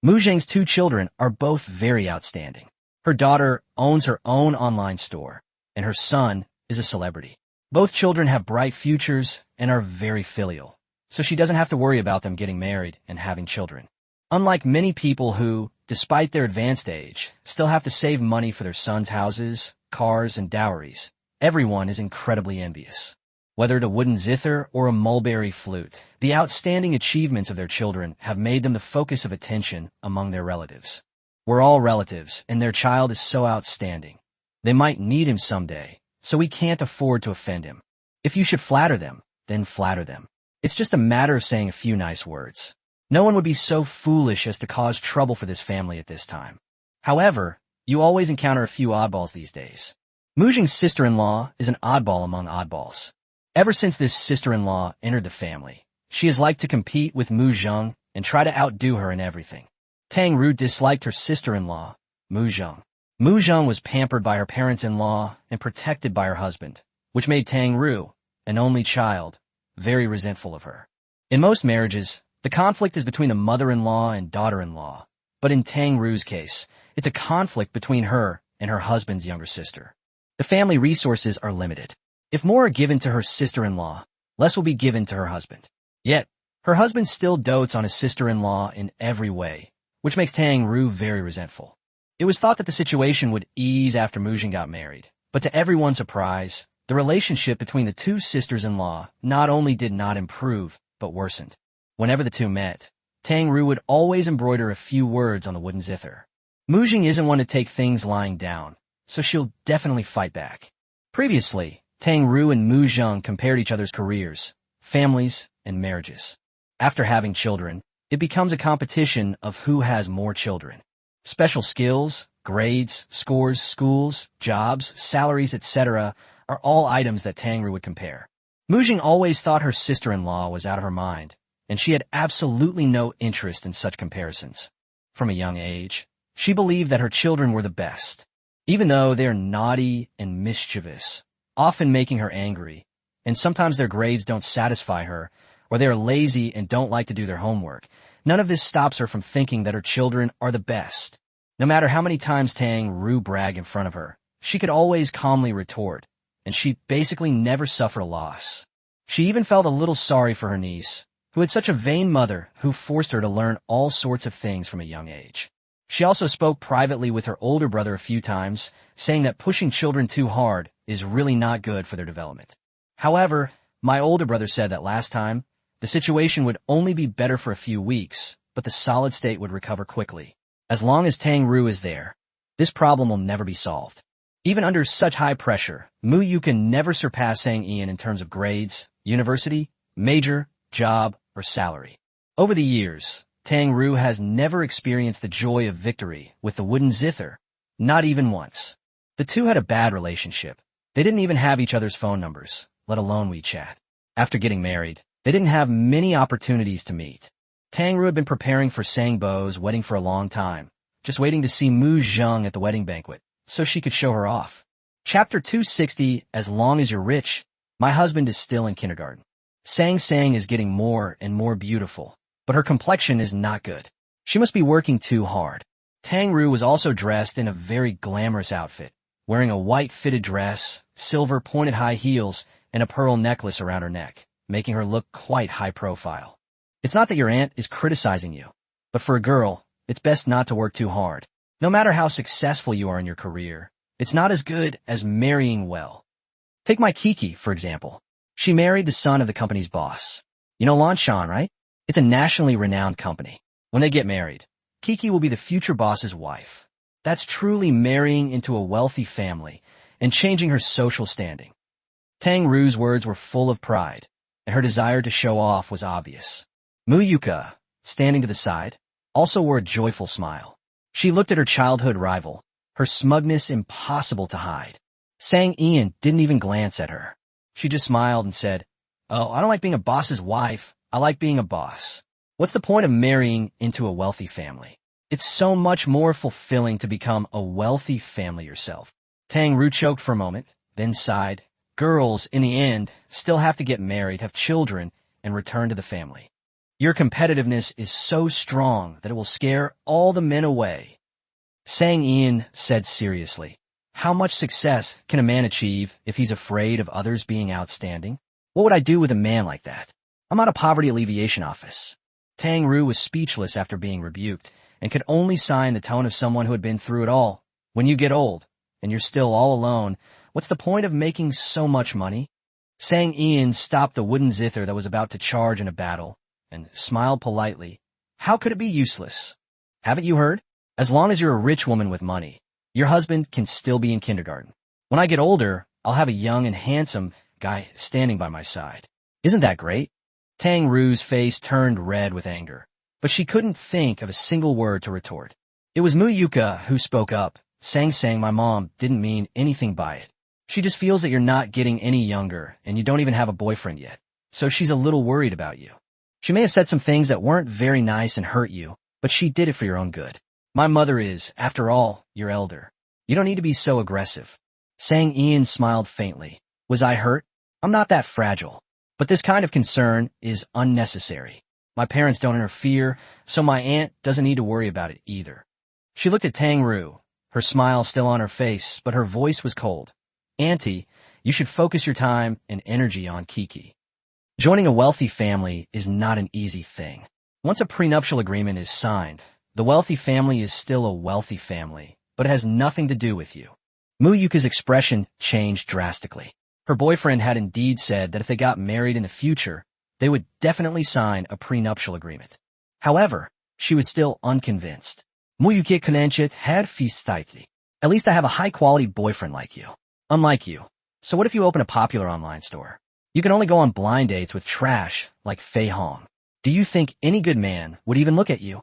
Mujing's two children are both very outstanding. Her daughter owns her own online store, and her son is a celebrity. Both children have bright futures and are very filial, so she doesn't have to worry about them getting married and having children. Unlike many people who, despite their advanced age, still have to save money for their sons' houses, cars, and dowries, everyone is incredibly envious. Whether a wooden zither or a mulberry flute, the outstanding achievements of their children have made them the focus of attention among their relatives. We're all relatives, and their child is so outstanding. They might need him someday, so we can't afford to offend him. If you should flatter them, then flatter them. It's just a matter of saying a few nice words. No one would be so foolish as to cause trouble for this family at this time. However, you always encounter a few oddballs these days. Mujing's sister-in-law is an oddball among oddballs. Ever since this sister-in-law entered the family, she has liked to compete with Mujung and try to outdo her in everything. Tang Ru disliked her sister-in-law, Mujung. Mujung was pampered by her parents-in-law and protected by her husband, which made Tang Ru, an only child, very resentful of her. In most marriages, the conflict is between the mother-in-law and daughter-in-law, but in Tang Ru's case, it's a conflict between her and her husband's younger sister. The family resources are limited. If more are given to her sister-in-law, less will be given to her husband. Yet, her husband still dotes on his sister-in-law in every way, which makes Tang Ru very resentful. It was thought that the situation would ease after Mujing got married, but to everyone's surprise, the relationship between the two sisters-in-law not only did not improve, but worsened. Whenever the two met, Tang Ru would always embroider a few words on the wooden zither. Mujing isn't one to take things lying down, so she'll definitely fight back. Previously, Tang Ru and Mujung compared each other's careers, families, and marriages. After having children, it becomes a competition of who has more children. Special skills, grades, scores, schools, jobs, salaries, etc. are all items that Tangru would compare. Mujing always thought her sister-in-law was out of her mind, and she had absolutely no interest in such comparisons. From a young age, she believed that her children were the best, even though they're naughty and mischievous, often making her angry, and sometimes their grades don't satisfy her, or they are lazy and don't like to do their homework. None of this stops her from thinking that her children are the best. No matter how many times Tangru bragged in front of her, she could always calmly retort, and she basically never suffered a loss. She even felt a little sorry for her niece, who had such a vain mother who forced her to learn all sorts of things from a young age. She also spoke privately with her older brother a few times, saying that pushing children too hard is really not good for their development. However, my older brother said that last time, the situation would only be better for a few weeks, but the solid state would recover quickly. As long as Tangru is there, this problem will never be solved. Even under such high pressure, Mu can never surpass Sang Ian in terms of grades, university, major, job, or salary. Over the years, Tangru has never experienced the joy of victory with the wooden zither, not even once. The two had a bad relationship. They didn't even have each other's phone numbers, let alone WeChat. After getting married, they didn't have many opportunities to meet. Tangru had been preparing for Sang Bo's wedding for a long time, just waiting to see Mu Zheng at the wedding banquet, so she could show her off. Chapter 260, As Long as You're Rich, my husband is still in kindergarten. Sang is getting more and more beautiful, but her complexion is not good. She must be working too hard. Tangru was also dressed in a very glamorous outfit, wearing a white fitted dress, silver pointed high heels, and a pearl necklace around her neck, making her look quite high profile. It's not that your aunt is criticizing you, but for a girl, it's best not to work too hard. No matter how successful you are in your career, it's not as good as marrying well. Take my Kiki, for example. She married the son of the company's boss. You know Lanshan, right? It's a nationally renowned company. When they get married, Kiki will be the future boss's wife. That's truly marrying into a wealthy family and changing her social standing. Tangru's words were full of pride, and her desire to show off was obvious. Muyuka, standing to the side, also wore a joyful smile. She looked at her childhood rival, her smugness impossible to hide. Sang Ian didn't even glance at her. She just smiled and said, "Oh, I don't like being a boss's wife. I like being a boss. What's the point of marrying into a wealthy family? It's so much more fulfilling to become a wealthy family yourself." Tangru choked for a moment, then sighed. Girls, in the end, still have to get married, have children, and return to the family. Your competitiveness is so strong that it will scare all the men away. Sang Ian said seriously, "How much success can a man achieve if he's afraid of others being outstanding? What would I do with a man like that? I'm at a poverty alleviation office." Tangru was speechless after being rebuked and could only sign the tone of someone who had been through it all. When you get old and you're still all alone, what's the point of making so much money? Sang Ian stopped the wooden zither that was about to charge in a battle and smiled politely. "How could it be useless? Haven't you heard? As long as you're a rich woman with money, your husband can still be in kindergarten. When I get older, I'll have a young and handsome guy standing by my side. Isn't that great?" Tangru's face turned red with anger, but she couldn't think of a single word to retort. It was Muyuka who spoke up, saying my mom didn't mean anything by it. She just feels that you're not getting any younger and you don't even have a boyfriend yet, so she's a little worried about you. She may have said some things that weren't very nice and hurt you, but she did it for your own good. My mother is, after all, your elder. You don't need to be so aggressive. Sang Ian smiled faintly. Was I hurt? I'm not that fragile. But this kind of concern is unnecessary. My parents don't interfere, so my aunt doesn't need to worry about it either. She looked at Tangru, her smile still on her face, but her voice was cold. "Auntie, you should focus your time and energy on Kiki. Joining a wealthy family is not an easy thing. Once a prenuptial agreement is signed, the wealthy family is still a wealthy family, but it has nothing to do with you." Muyuka's expression changed drastically. Her boyfriend had indeed said that if they got married in the future, they would definitely sign a prenuptial agreement. However, she was still unconvinced. "Muyuka Kananchet had feastitli. At least I have a high-quality boyfriend like you. Unlike you. So what if you open a popular online store? You can only go on blind dates with trash like Fei Hong. Do you think any good man would even look at you?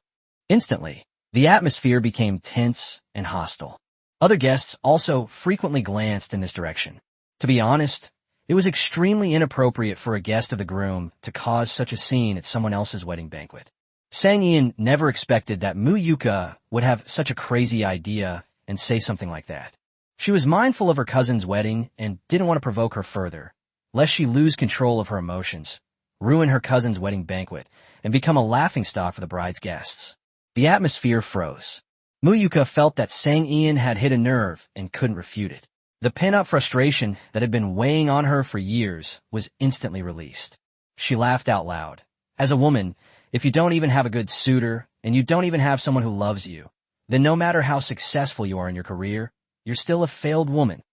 Instantly, the atmosphere became tense and hostile. Other guests also frequently glanced in this direction. To be honest, it was extremely inappropriate for a guest of the groom to cause such a scene at someone else's wedding banquet. Sang Ian never expected that Mu Yuka would have such a crazy idea and say something like that. She was mindful of her cousin's wedding and didn't want to provoke her further, lest she lose control of her emotions, ruin her cousin's wedding banquet, and become a laughingstock for the bride's guests. The atmosphere froze. Mu Yuka felt that Sang Ian had hit a nerve and couldn't refute it. The pent-up frustration that had been weighing on her for years was instantly released. She laughed out loud. As a woman, if you don't even have a good suitor and you don't even have someone who loves you, then no matter how successful you are in your career, you're still a failed woman.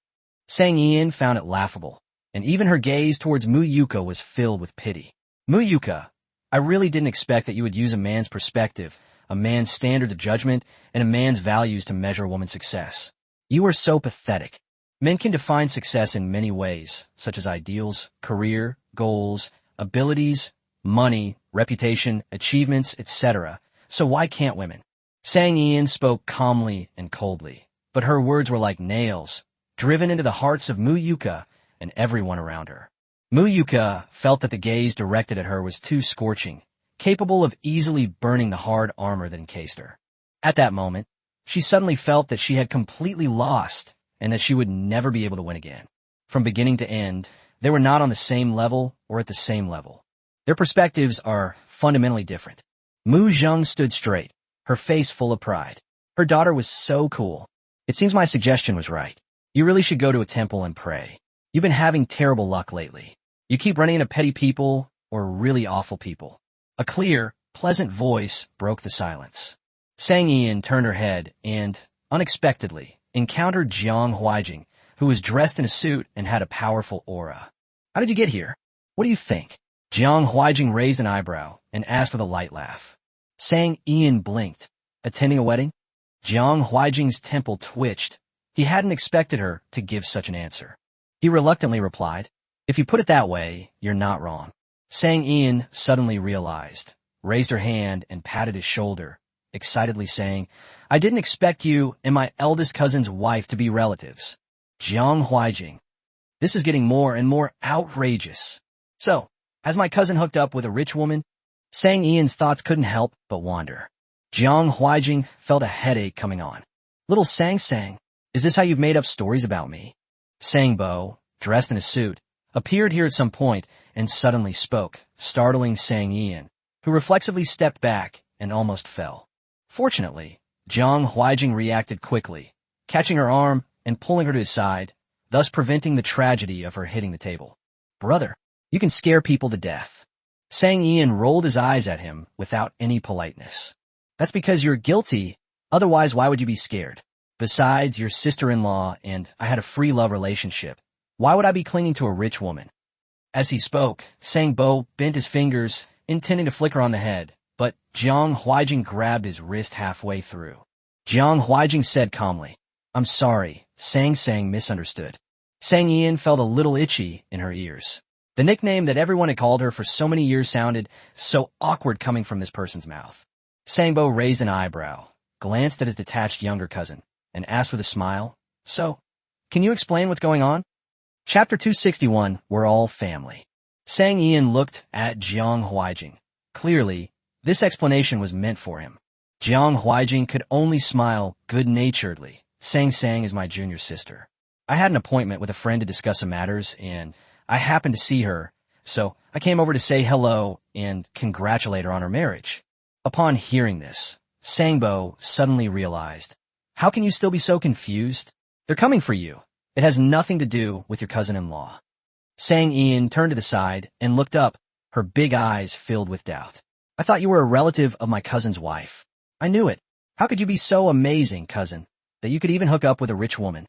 Sang Ian found it laughable, and even her gaze towards Mu Yuka was filled with pity. Mu Yuka, I really didn't expect that you would use a man's perspective, a man's standard of judgment, and a man's values to measure a woman's success. You are so pathetic. Men can define success in many ways, such as ideals, career, goals, abilities, money, reputation, achievements, etc. So why can't women? Sang Ian spoke calmly and coldly, but her words were like nails, driven into the hearts of Mu Yuka and everyone around her. Mu Yuka felt that the gaze directed at her was too scorching, capable of easily burning the hard armor that encased her. At that moment, she suddenly felt that she had completely lost and that she would never be able to win again. From beginning to end, they were not on the same level or at the same level. Their perspectives are fundamentally different. Mu Zheng stood straight, her face full of pride. Her daughter was so cool. It seems my suggestion was right. You really should go to a temple and pray. You've been having terrible luck lately. You keep running into petty people or really awful people. A clear, pleasant voice broke the silence. Sang Ian turned her head and, unexpectedly, encountered Jiang Huijing, who was dressed in a suit and had a powerful aura. How did you get here? What do you think? Jiang Huijing raised an eyebrow and asked with a light laugh. Sang Ian blinked. Attending a wedding? Jiang Huijing's temple twitched. He hadn't expected her to give such an answer. He reluctantly replied, if you put it that way, you're not wrong. Sang Ian suddenly realized, raised her hand and patted his shoulder, excitedly saying, I didn't expect you and my eldest cousin's wife to be relatives. Jiang Huijing. This is getting more and more outrageous. So, has my cousin hooked up with a rich woman? Sang Ian's thoughts couldn't help but wander. Jiang Huijing felt a headache coming on. Little Sang, is this how you've made up stories about me? Sang Bo, dressed in a suit, appeared here at some point and suddenly spoke, startling Sang Ian, who reflexively stepped back and almost fell. Fortunately, Jiang Huijing reacted quickly, catching her arm and pulling her to his side, thus preventing the tragedy of her hitting the table. Brother, you can scare people to death. Sang Ian rolled his eyes at him without any politeness. That's because you're guilty, otherwise why would you be scared? Besides, your sister-in-law and I had a free love relationship. Why would I be clinging to a rich woman? As he spoke, Sang Bo bent his fingers, intending to flick her on the head, but Jiang Huijing grabbed his wrist halfway through. Jiang Huijing said calmly, I'm sorry, Sang misunderstood. Sang Ian felt a little itchy in her ears. The nickname that everyone had called her for so many years sounded so awkward coming from this person's mouth. Sang Bo raised an eyebrow, glanced at his detached younger cousin, and asked with a smile, So, can you explain what's going on? Chapter 261, We're All Family. Sang Ian looked at Jiang Huijing. Clearly, this explanation was meant for him. Jiang Huijing could only smile good-naturedly. Sang is my junior sister. I had an appointment with a friend to discuss some matters, and I happened to see her, so I came over to say hello and congratulate her on her marriage. Upon hearing this, Sang Bo suddenly realized, how can you still be so confused? They're coming for you. It has nothing to do with your cousin-in-law. Sang Ian turned to the side and looked up, her big eyes filled with doubt. I thought you were a relative of my cousin's wife. I knew it. How could you be so amazing, cousin, that you could even hook up with a rich woman?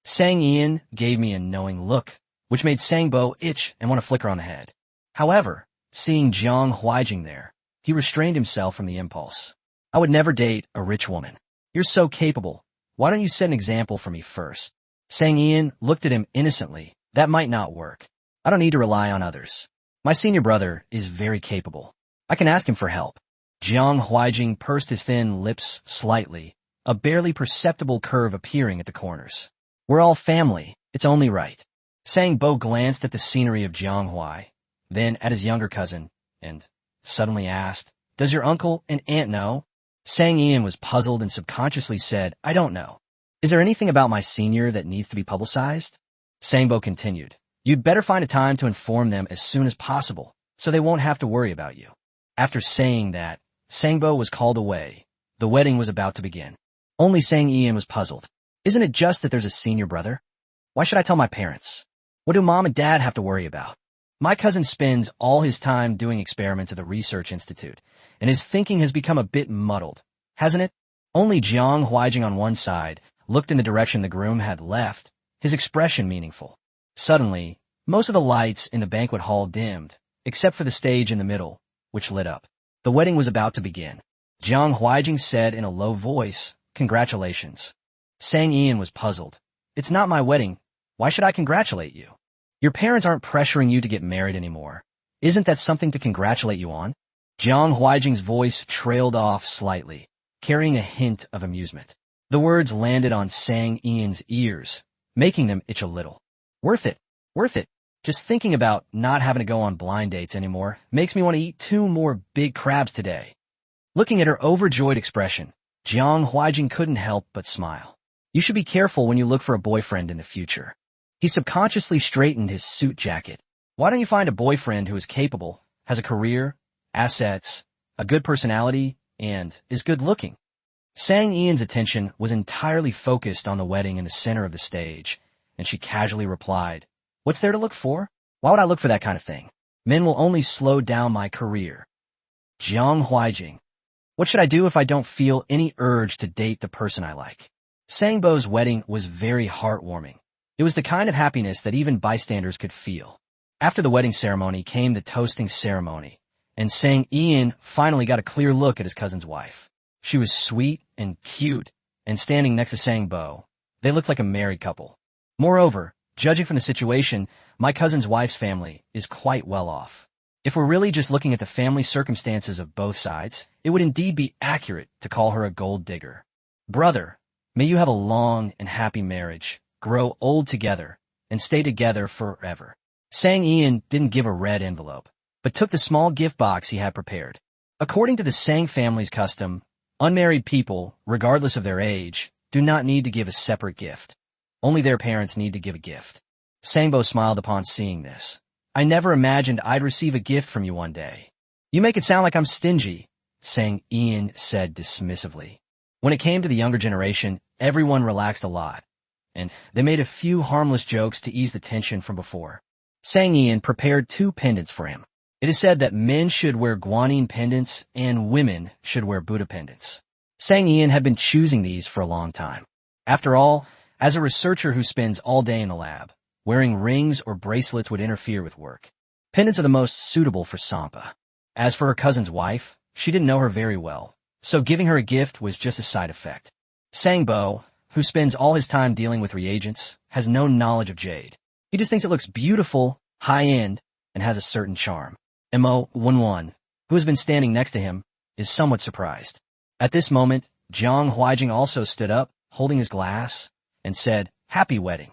Sang Ian gave me a knowing look, which made Sang Bo itch and want to flick her on the head. However, seeing Jiang Huijing there, he restrained himself from the impulse. I would never date a rich woman. You're so capable. Why don't you set an example for me first? Sang Ian looked at him innocently. That might not work. I don't need to rely on others. My senior brother is very capable. I can ask him for help. Jiang Huaijing pursed his thin lips slightly, a barely perceptible curve appearing at the corners. We're all family. It's only right. Sang Bo glanced at the scenery of Jiang Huai, then at his younger cousin, and suddenly asked, "Does your uncle and aunt know?" Sang Ian was puzzled and subconsciously said, "I don't know. Is there anything about my senior that needs to be publicized?" Sangbo continued, "You'd better find a time to inform them as soon as possible, so they won't have to worry about you." After saying that, Sangbo was called away. The wedding was about to begin. Only Sang Ian was puzzled. Isn't it just that there's a senior brother? Why should I tell my parents? What do mom and dad have to worry about? My cousin spends all his time doing experiments at the research institute, and his thinking has become a bit muddled, hasn't it? Only Jiang Huaijing on one side looked in the direction the groom had left, his expression meaningful. Suddenly, most of the lights in the banquet hall dimmed, except for the stage in the middle, which lit up. The wedding was about to begin. Jiang Huaijing said in a low voice, "Congratulations." Sang Ian was puzzled. "It's not my wedding. Why should I congratulate you? Your parents aren't pressuring you to get married anymore. Isn't that something to congratulate you on?" Jiang Huaijing's voice trailed off slightly, carrying a hint of amusement. The words landed on Sang Ian's ears, making them itch a little. Worth it. Worth it. Just thinking about not having to go on blind dates anymore makes me want to eat 2 more big crabs today. Looking at her overjoyed expression, Jiang Huaijing couldn't help but smile. You should be careful when you look for a boyfriend in the future. He subconsciously straightened his suit jacket. Why don't you find a boyfriend who is capable, has a career, assets, a good personality, and is good looking? Sang Ian's attention was entirely focused on the wedding in the center of the stage, and she casually replied, "What's there to look for? Why would I look for that kind of thing? Men will only slow down my career." Jiang Huaijing, what should I do if I don't feel any urge to date the person I like? Sangbo's wedding was very heartwarming. It was the kind of happiness that even bystanders could feel. After the wedding ceremony came the toasting ceremony, and Sang Ian finally got a clear look at his cousin's wife. She was sweet and cute, and standing next to Sangbo, they looked like a married couple. Moreover, judging from the situation, my cousin's wife's family is quite well off. If we're really just looking at the family circumstances of both sides, it would indeed be accurate to call her a gold digger. Brother, may you have a long and happy marriage, grow old together, and stay together forever. Sang Ian didn't give a red envelope, but took the small gift box he had prepared. According to the Sang family's custom, unmarried people, regardless of their age, do not need to give a separate gift. Only their parents need to give a gift. Sangbo smiled upon seeing this. I never imagined I'd receive a gift from you one day. You make it sound like I'm stingy, Sang Ian said dismissively. When it came to the younger generation, everyone relaxed a lot, and they made a few harmless jokes to ease the tension from before. Sang Ian prepared 2 pendants for him. It is said that men should wear guanine pendants and women should wear Buddha pendants. Sang Ian had been choosing these for a long time. After all, as a researcher who spends all day in the lab, wearing rings or bracelets would interfere with work. Pendants are the most suitable for Sampa. As for her cousin's wife, she didn't know her very well, so giving her a gift was just a side effect. Sangbo, who spends all his time dealing with reagents, has no knowledge of jade. He just thinks it looks beautiful, high-end, and has a certain charm. Mo11, who has been standing next to him, is somewhat surprised. At this moment, Jiang Huaijing also stood up, holding his glass, and said, "Happy wedding."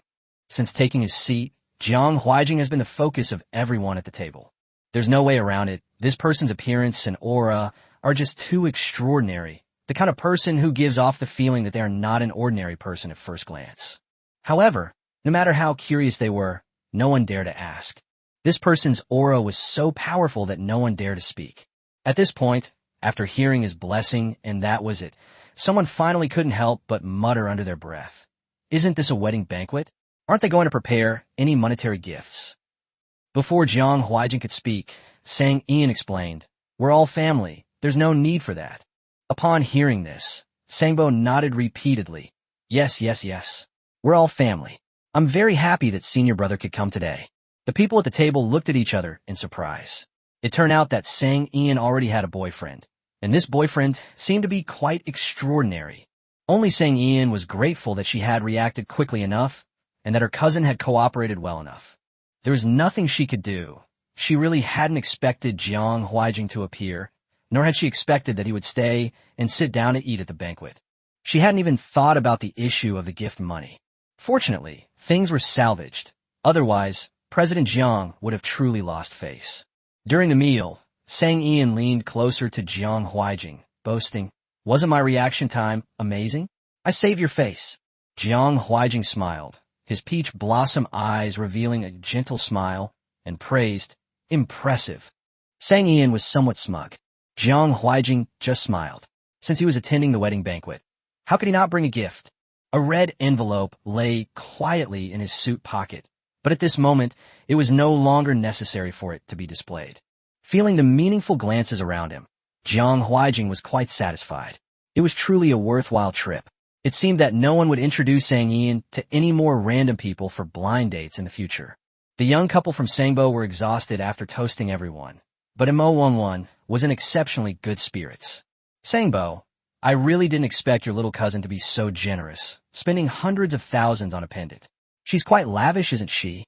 Since taking his seat, Jiang Huaijing has been the focus of everyone at the table. There's no way around it. This person's appearance and aura are just too extraordinary, the kind of person who gives off the feeling that they are not an ordinary person at first glance. However, no matter how curious they were, no one dared to ask. This person's aura was so powerful that no one dared to speak. At this point, after hearing his blessing and that was it, someone finally couldn't help but mutter under their breath, "Isn't this a wedding banquet? Aren't they going to prepare any monetary gifts?" Before Jiang Huaijing could speak, Sang Ian explained, "We're all family. There's no need for that." Upon hearing this, Sangbo nodded repeatedly. Yes, yes, yes. We're all family. I'm very happy that senior brother could come today." The people at the table looked at each other in surprise. It turned out that Sang Ian already had a boyfriend, and this boyfriend seemed to be quite extraordinary. Only Sang Ian was grateful that she had reacted quickly enough, and that her cousin had cooperated well enough. There was nothing she could do. She really hadn't expected Jiang Huaijing to appear, nor had she expected that he would stay and sit down to eat at the banquet. She hadn't even thought about the issue of the gift money. Fortunately, things were salvaged. Otherwise, President Jiang would have truly lost face. During the meal, Sang Ian leaned closer to Jiang Huaijing, boasting, "Wasn't my reaction time amazing? I saved your face." Jiang Huaijing smiled, his peach blossom eyes revealing a gentle smile, and praised, "Impressive." Sang Ian was somewhat smug. Jiang Huaijing just smiled, since he was attending the wedding banquet. How could he not bring a gift? A red envelope lay quietly in his suit pocket, but at this moment, it was no longer necessary for it to be displayed. Feeling the meaningful glances around him, Jiang Huaijing was quite satisfied. It was truly a worthwhile trip. It seemed that no one would introduce Sang Ian to any more random people for blind dates in the future. The young couple from Sangbo were exhausted after toasting everyone, but Mo11 was in exceptionally good spirits. "Sangbo, I really didn't expect your little cousin to be so generous, spending hundreds of thousands on a pendant. She's quite lavish, isn't she?"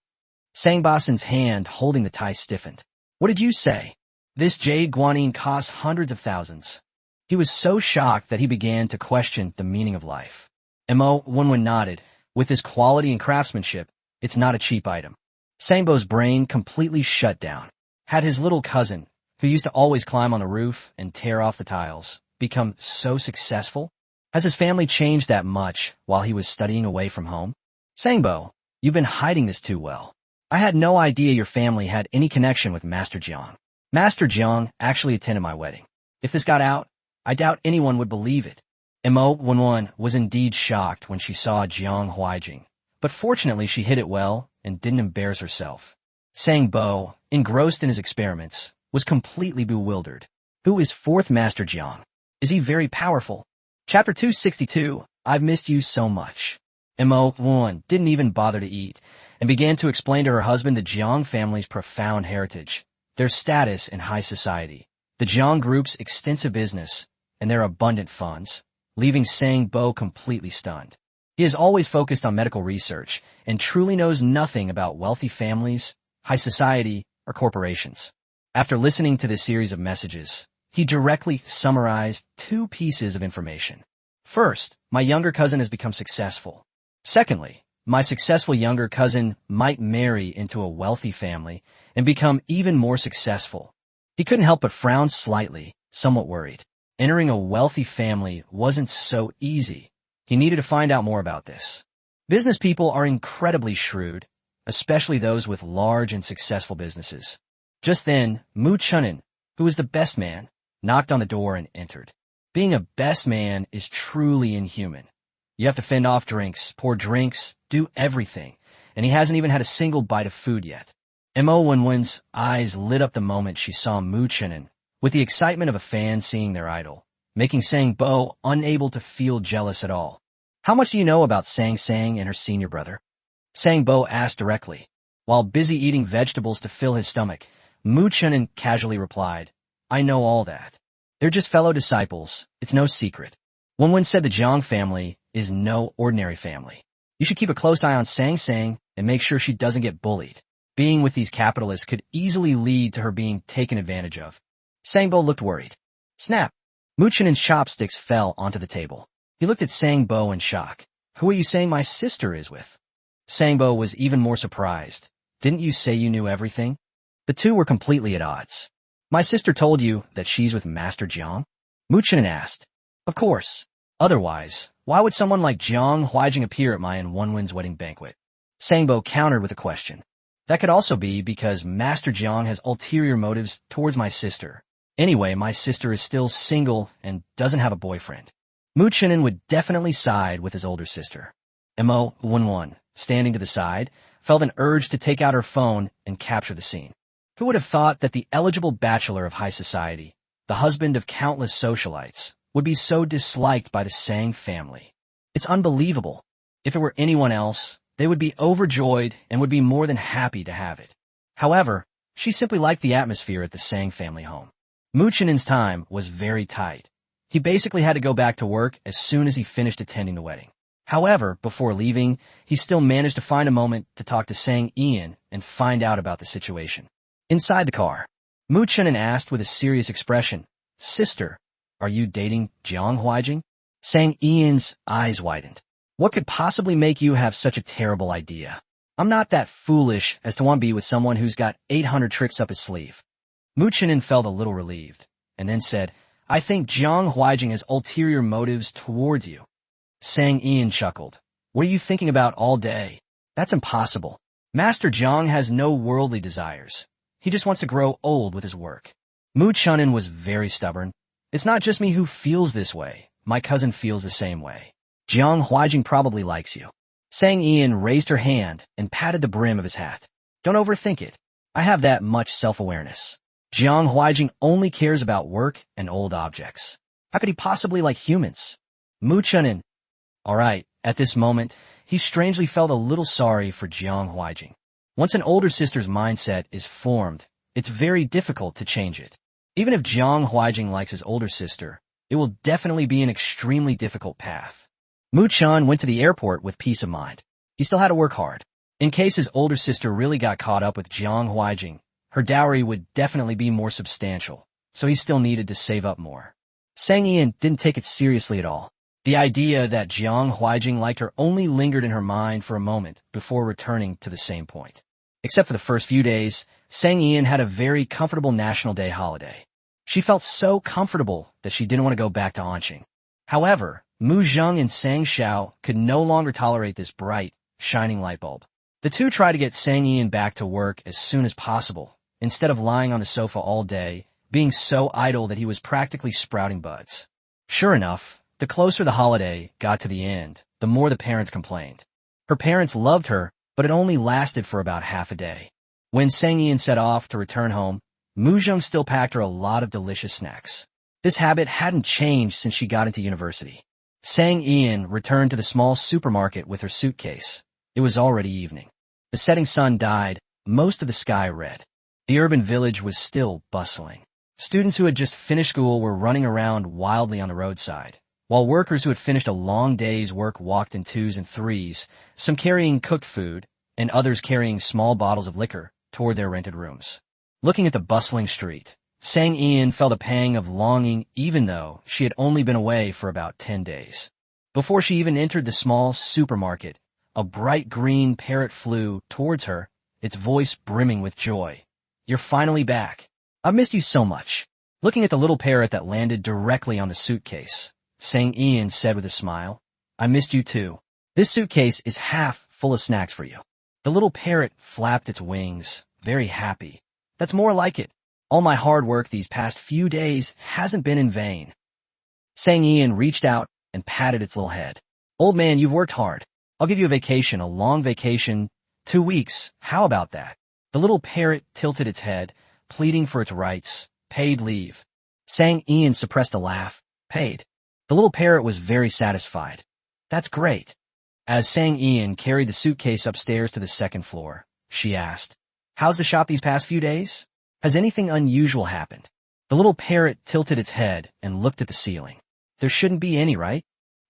Sangbasin's hand holding the tie stiffened. "What did you say?" "This jade guanine costs hundreds of thousands." He was so shocked that he began to question the meaning of life. Mo11 nodded. With his quality and craftsmanship, it's not a cheap item. Sangbo's brain completely shut down. Had his little cousin, who used to always climb on the roof and tear off the tiles, become so successful? Has his family changed that much while he was studying away from home? "Sangbo, you've been hiding this too well. I had no idea your family had any connection with Master Jiang. Master Jiang actually attended my wedding. If this got out, I doubt anyone would believe it." Mo11 was indeed shocked when she saw Jiang Huaijing, but fortunately she hid it well and didn't embarrass herself. Sangbo, engrossed in his experiments, was completely bewildered. Who is fourth Master Jiang? Is he very powerful? Chapter 262, I've missed you so much. Mo11 didn't even bother to eat, and began to explain to her husband the Jiang family's profound heritage, their status in high society, the Jiang group's extensive business, and their abundant funds, leaving Sangbo completely stunned. He is always focused on medical research and truly knows nothing about wealthy families, high society, or corporations. After listening to this series of messages, he directly summarized 2 pieces of information. First, my younger cousin has become successful. Secondly, my successful younger cousin might marry into a wealthy family and become even more successful. He couldn't help but frown slightly, somewhat worried. Entering a wealthy family wasn't so easy. He needed to find out more about this. Business people are incredibly shrewd, especially those with large and successful businesses. Just then, Mu Chunin, who was the best man, knocked on the door and entered. Being a best man is truly inhuman. You have to fend off drinks, pour drinks, do everything, and he hasn't even had a single bite of food yet. Mo11's eyes lit up the moment she saw Mu Chunin, with the excitement of a fan seeing their idol, making Sangbo unable to feel jealous at all. "How much do you know about Sang and her senior brother?" Sangbo asked directly. While busy eating vegetables to fill his stomach, Mu Chunin casually replied, "I know all that. They're just fellow disciples. It's no secret." Wenwen said the Jiang family is no ordinary family. You should keep a close eye on Sang and make sure she doesn't get bullied. Being with these capitalists could easily lead to her being taken advantage of. Sangbo looked worried. Snap! Mu Chunin's chopsticks fell onto the table. He looked at Sangbo in shock. "Who are you saying my sister is with?" Sangbo was even more surprised. "Didn't you say you knew everything?" The two were completely at odds. "My sister told you that she's with Master Jiang?" Mu Chunin asked. "Of course. Otherwise, why would someone like Jiang Huaijing appear at my and Wenwen's wedding banquet?" Sangbo countered with a question. "That could also be because Master Jiang has ulterior motives towards my sister. Anyway, my sister is still single and doesn't have a boyfriend." Mu Chunin would definitely side with his older sister. Mo11, standing to the side, felt an urge to take out her phone and capture the scene. Who would have thought that the eligible bachelor of high society, the husband of countless socialites, would be so disliked by the Sang family? It's unbelievable. If it were anyone else, they would be overjoyed and would be more than happy to have it. However, she simply liked the atmosphere at the Sang family home. Mu Chunin's time was very tight. He basically had to go back to work as soon as he finished attending the wedding. However, before leaving, he still managed to find a moment to talk to Sang Ian and find out about the situation. Inside the car, Mu Chunin asked with a serious expression, "Sister, are you dating Jiang Huijing?" Sang Ian's eyes widened. "What could possibly make you have such a terrible idea? I'm not that foolish as to want to be with someone who's got 800 tricks up his sleeve." Mu Chunin felt a little relieved, and then said, "I think Jiang Huijing has ulterior motives towards you." Sang Ian chuckled. "What are you thinking about all day? That's impossible. Master Jiang has no worldly desires. He just wants to grow old with his work." Mu Chunin was very stubborn. "It's not just me who feels this way. My cousin feels the same way. Jiang Huijing probably likes you." Sang Ian raised her hand and patted the brim of his hat. "Don't overthink it. I have that much self-awareness. Jiang Huijing only cares about work and old objects. How could he possibly like humans?" Mu Chunin. All right, at this moment, he strangely felt a little sorry for Jiang Huijing. Once an older sister's mindset is formed, it's very difficult to change it. Even if Jiang Huijing likes his older sister, it will definitely be an extremely difficult path. Mu Chun went to the airport with peace of mind. He still had to work hard. In case his older sister really got caught up with Jiang Huijing, her dowry would definitely be more substantial, so he still needed to save up more. Sang Ian didn't take it seriously at all. The idea that Jiang Huijing liked her only lingered in her mind for a moment before returning to the same point. Except for the first few days, Sang Ian had a very comfortable National Day holiday. She felt so comfortable that she didn't want to go back to Anqing. However, Mu Zheng and Sang Xiao could no longer tolerate this bright, shining light bulb. The two tried to get Sang Ian back to work as soon as possible, instead of lying on the sofa all day, being so idle that he was practically sprouting buds. Sure enough, the closer the holiday got to the end, the more the parents complained. Her parents loved her, but it only lasted for about half a day. When Sang Ian set off to return home, Mu Zheng still packed her a lot of delicious snacks. This habit hadn't changed since she got into university. Sang Ian returned to the small supermarket with her suitcase. It was already evening. The setting sun dyed most of the sky red. The urban village was still bustling. Students who had just finished school were running around wildly on the roadside, while workers who had finished a long day's work walked in twos and threes, some carrying cooked food, and others carrying small bottles of liquor toward their rented rooms. Looking at the bustling street, Sang Ian felt a pang of longing even though she had only been away for about 10 days. Before she even entered the small supermarket, a bright green parrot flew towards her, its voice brimming with joy. "You're finally back. I've missed you so much." Looking at the little parrot that landed directly on the suitcase, Sang Ian said with a smile, "I missed you too. This suitcase is half full of snacks for you." The little parrot flapped its wings, very happy. "That's more like it. All my hard work these past few days hasn't been in vain." Sang Ian reached out and patted its little head. "Old man, you've worked hard. I'll give you a vacation, a long vacation, 2 weeks. How about that?" The little parrot tilted its head, pleading for its rights. "Paid leave." Sang Ian suppressed a laugh. "Paid." The little parrot was very satisfied. "That's great." As Sang Ian carried the suitcase upstairs to the second floor, she asked, "How's the shop these past few days? Has anything unusual happened?" The little parrot tilted its head and looked at the ceiling. "There shouldn't be any, right?"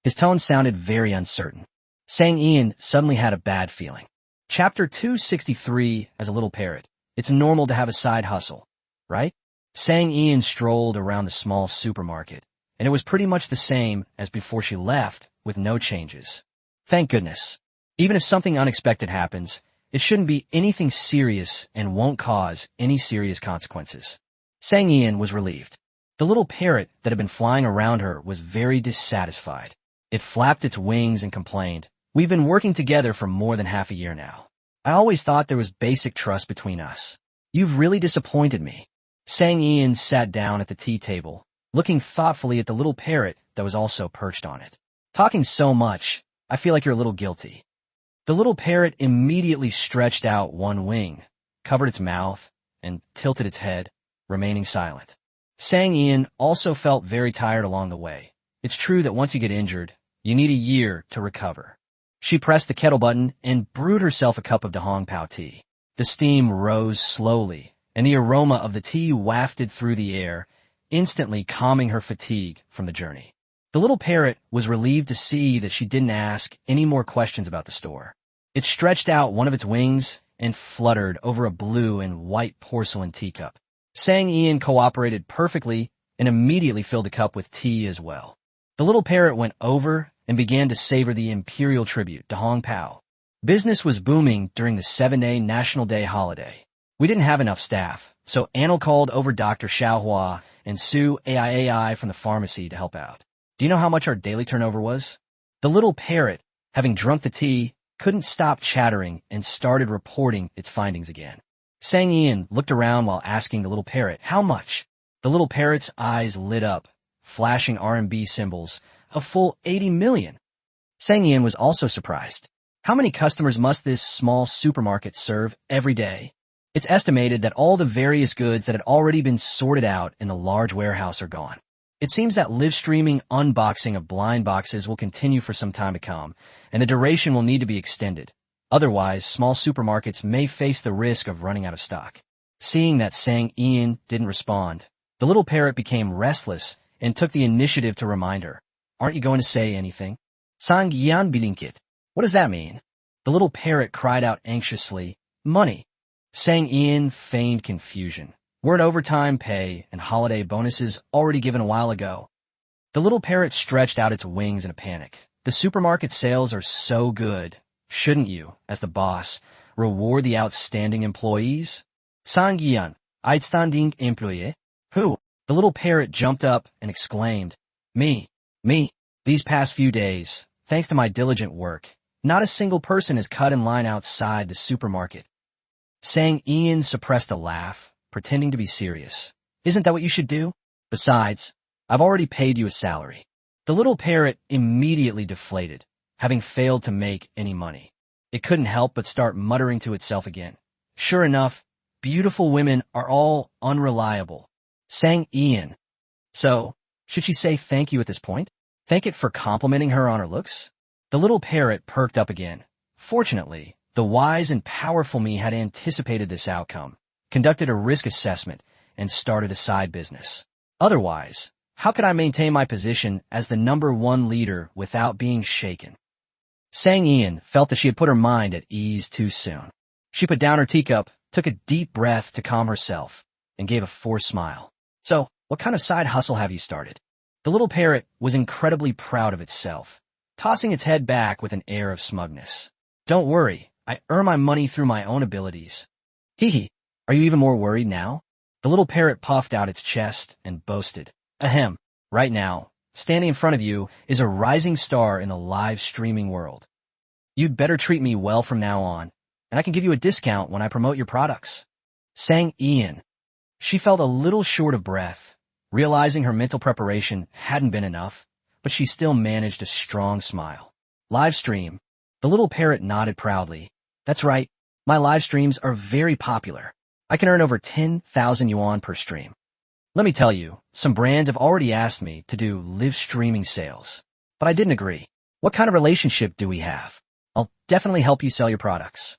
His tone sounded very uncertain. Sang Ian suddenly had a bad feeling. Chapter 263, as a little parrot. It's normal to have a side hustle, right? Sang Ian strolled around the small supermarket, and it was pretty much the same as before she left, with no changes. Thank goodness. Even if something unexpected happens, it shouldn't be anything serious and won't cause any serious consequences. Sang Ian was relieved. The little parrot that had been flying around her was very dissatisfied. It flapped its wings and complained, "We've been working together for more than half a year now. I always thought there was basic trust between us. You've really disappointed me." Sang Ian sat down at the tea table, looking thoughtfully at the little parrot that was also perched on it. "Talking so much, I feel like you're a little guilty." The little parrot immediately stretched out one wing, covered its mouth, and tilted its head, remaining silent. Sang Ian also felt very tired along the way. It's true that once you get injured, you need a year to recover. She pressed the kettle button and brewed herself a cup of Dahong Pao tea. The steam rose slowly, and the aroma of the tea wafted through the air, instantly calming her fatigue from the journey. The little parrot was relieved to see that she didn't ask any more questions about the store. It stretched out one of its wings and fluttered over a blue and white porcelain teacup. Sang Ian cooperated perfectly and immediately filled the cup with tea as well. The little parrot went over and began to savor the imperial tribute to Hong Pao. Business was booming during the 7-day National Day holiday. We didn't have enough staff, so Anil called over Dr. Xiaohua and Sue AI from the pharmacy to help out. Do you know how much our daily turnover was? The little parrot, having drunk the tea, couldn't stop chattering and started reporting its findings again. Sang Ian looked around while asking the little parrot, how much? The little parrot's eyes lit up, flashing RMB symbols, a full 80 million. Sang Ian was also surprised. How many customers must this small supermarket serve every day? It's estimated that all the various goods that had already been sorted out in the large warehouse are gone. It seems that live streaming unboxing of blind boxes will continue for some time to come, and the duration will need to be extended. Otherwise, small supermarkets may face the risk of running out of stock. Seeing that Sang Ian didn't respond, the little parrot became restless and took the initiative to remind her. Aren't you going to say anything? Sang Ian bilinkit. What does that mean? The little parrot cried out anxiously, money. Sang Ian feigned confusion. Weren't overtime pay and holiday bonuses already given a while ago? The little parrot stretched out its wings in a panic. The supermarket sales are so good. Shouldn't you, as the boss, reward the outstanding employees? Sang Ian, outstanding employee? Who? The little parrot jumped up and exclaimed, Me. These past few days, thanks to my diligent work, not a single person is cut in line outside the supermarket. Sang Ian suppressed a laugh, pretending to be serious. Isn't that what you should do? Besides, I've already paid you a salary. The little parrot immediately deflated, having failed to make any money. It couldn't help but start muttering to itself again. Sure enough, beautiful women are all unreliable. Sang Ian. So, should she say thank you at this point? Thank it for complimenting her on her looks? The little parrot perked up again. Fortunately, the wise and powerful me had anticipated this outcome, conducted a risk assessment, and started a side business. Otherwise, how could I maintain my position as the #1 leader without being shaken? Sang Ian felt that she had put her mind at ease too soon. She put down her teacup, took a deep breath to calm herself, and gave a forced smile. So, what kind of side hustle have you started? The little parrot was incredibly proud of itself, tossing its head back with an air of smugness. Don't worry, I earn my money through my own abilities. Hee. Are you even more worried now? The little parrot puffed out its chest and boasted. Ahem. Right now, standing in front of you is a rising star in the live streaming world. You'd better treat me well from now on, and I can give you a discount when I promote your products. Sang Ian. She felt a little short of breath, realizing her mental preparation hadn't been enough, but she still managed a strong smile. Live stream. The little parrot nodded proudly. That's right, my live streams are very popular. I can earn over 10,000 yuan per stream. Let me tell you, some brands have already asked me to do live streaming sales, but I didn't agree. What kind of relationship do we have? I'll definitely help you sell your products.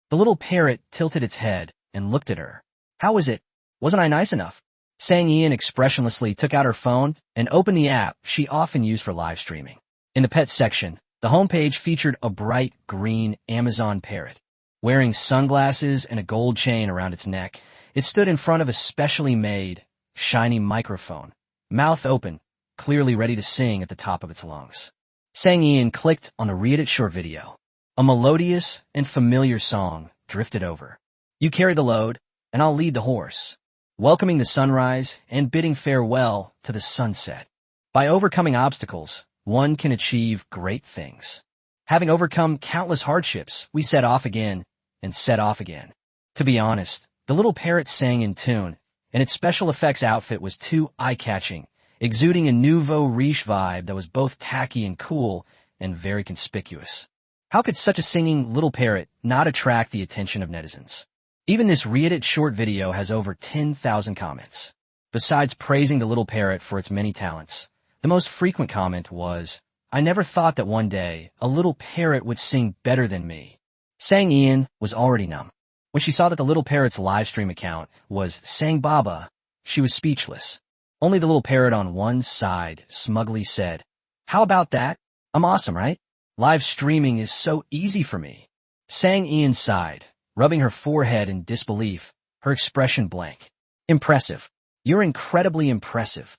The little parrot tilted its head and looked at her. How was it? Wasn't I nice enough? Sang Ian expressionlessly took out her phone and opened the app she often used for live streaming. In the pet section, the homepage featured a bright green Amazon parrot. Wearing sunglasses and a gold chain around its neck, it stood in front of a specially made, shiny microphone, mouth open, clearly ready to sing at the top of its lungs. Sang Ian clicked on the Read It short video. A melodious and familiar song drifted over. You carry the load, and I'll lead the horse, welcoming the sunrise and bidding farewell to the sunset. By overcoming obstacles, one can achieve great things. Having overcome countless hardships, we set off again and set off again. To be honest, the little parrot sang in tune, and its special effects outfit was too eye-catching, exuding a nouveau riche vibe that was both tacky and cool and very conspicuous. How could such a singing little parrot not attract the attention of netizens? Even this Read It short video has over 10,000 comments. Besides praising the little parrot for its many talents, the most frequent comment was, I never thought that one day a little parrot would sing better than me. Sang Ian was already numb. When she saw that the little parrot's live stream account was Sang Baba, she was speechless. Only the little parrot on one side smugly said, How about that? I'm awesome, right? Live streaming is so easy for me. Sang Ian sighed, rubbing her forehead in disbelief, her expression blank. Impressive. You're incredibly impressive.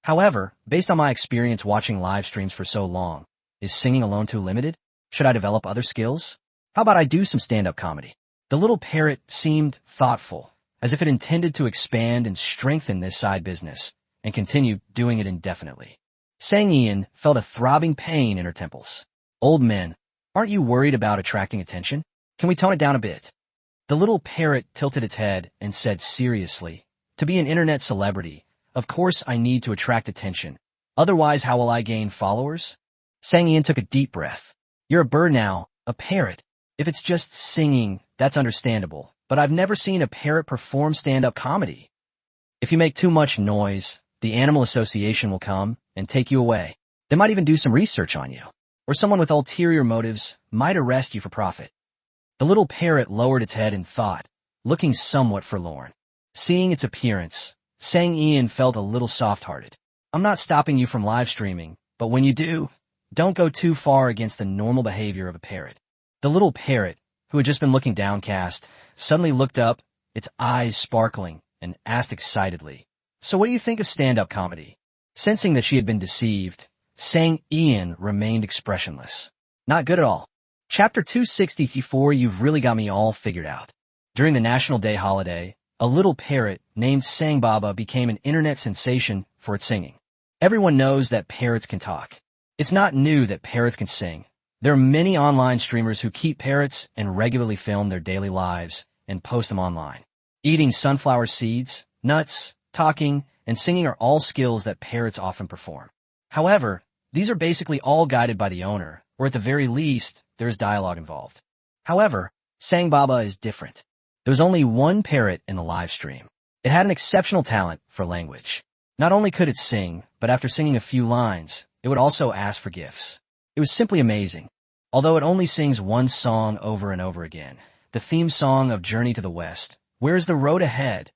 However, based on my experience watching live streams for so long, is singing alone too limited? Should I develop other skills? How about I do some stand-up comedy? The little parrot seemed thoughtful, as if it intended to expand and strengthen this side business, and continue doing it indefinitely. Sang Ian felt a throbbing pain in her temples. Old men, aren't you worried about attracting attention? Can we tone it down a bit? The little parrot tilted its head and said seriously, to be an internet celebrity, of course I need to attract attention. Otherwise, how will I gain followers? Sang Ian took a deep breath. You're a bird now, a parrot. If it's just singing, that's understandable, but I've never seen a parrot perform stand-up comedy. If you make too much noise, the Animal Association will come and take you away. They might even do some research on you. Or someone with ulterior motives might arrest you for profit. The little parrot lowered its head in thought, looking somewhat forlorn. Seeing its appearance, Sang Ian felt a little soft-hearted. I'm not stopping you from live streaming, but when you do, don't go too far against the normal behavior of a parrot. The little parrot, who had just been looking downcast, suddenly looked up, its eyes sparkling, and asked excitedly, So what do you think of stand-up comedy? Sensing that she had been deceived, Sang Ian remained expressionless. Not good at all. Chapter 264. You've really got me all figured out. During the National Day holiday, a little parrot named Sang Baba became an internet sensation for its singing. Everyone knows that parrots can talk. It's not new that parrots can sing. There are many online streamers who keep parrots and regularly film their daily lives and post them online. Eating sunflower seeds, nuts, talking, and singing are all skills that parrots often perform. However, these are basically all guided by the owner, or at the very least, there is dialogue involved. However, Sang Baba is different. There was only one parrot in the live stream. It had an exceptional talent for language. Not only could it sing, but after singing a few lines, it would also ask for gifts. It was simply amazing. Although it only sings one song over and over again, the theme song of Journey to the West, Where's the Road Ahead?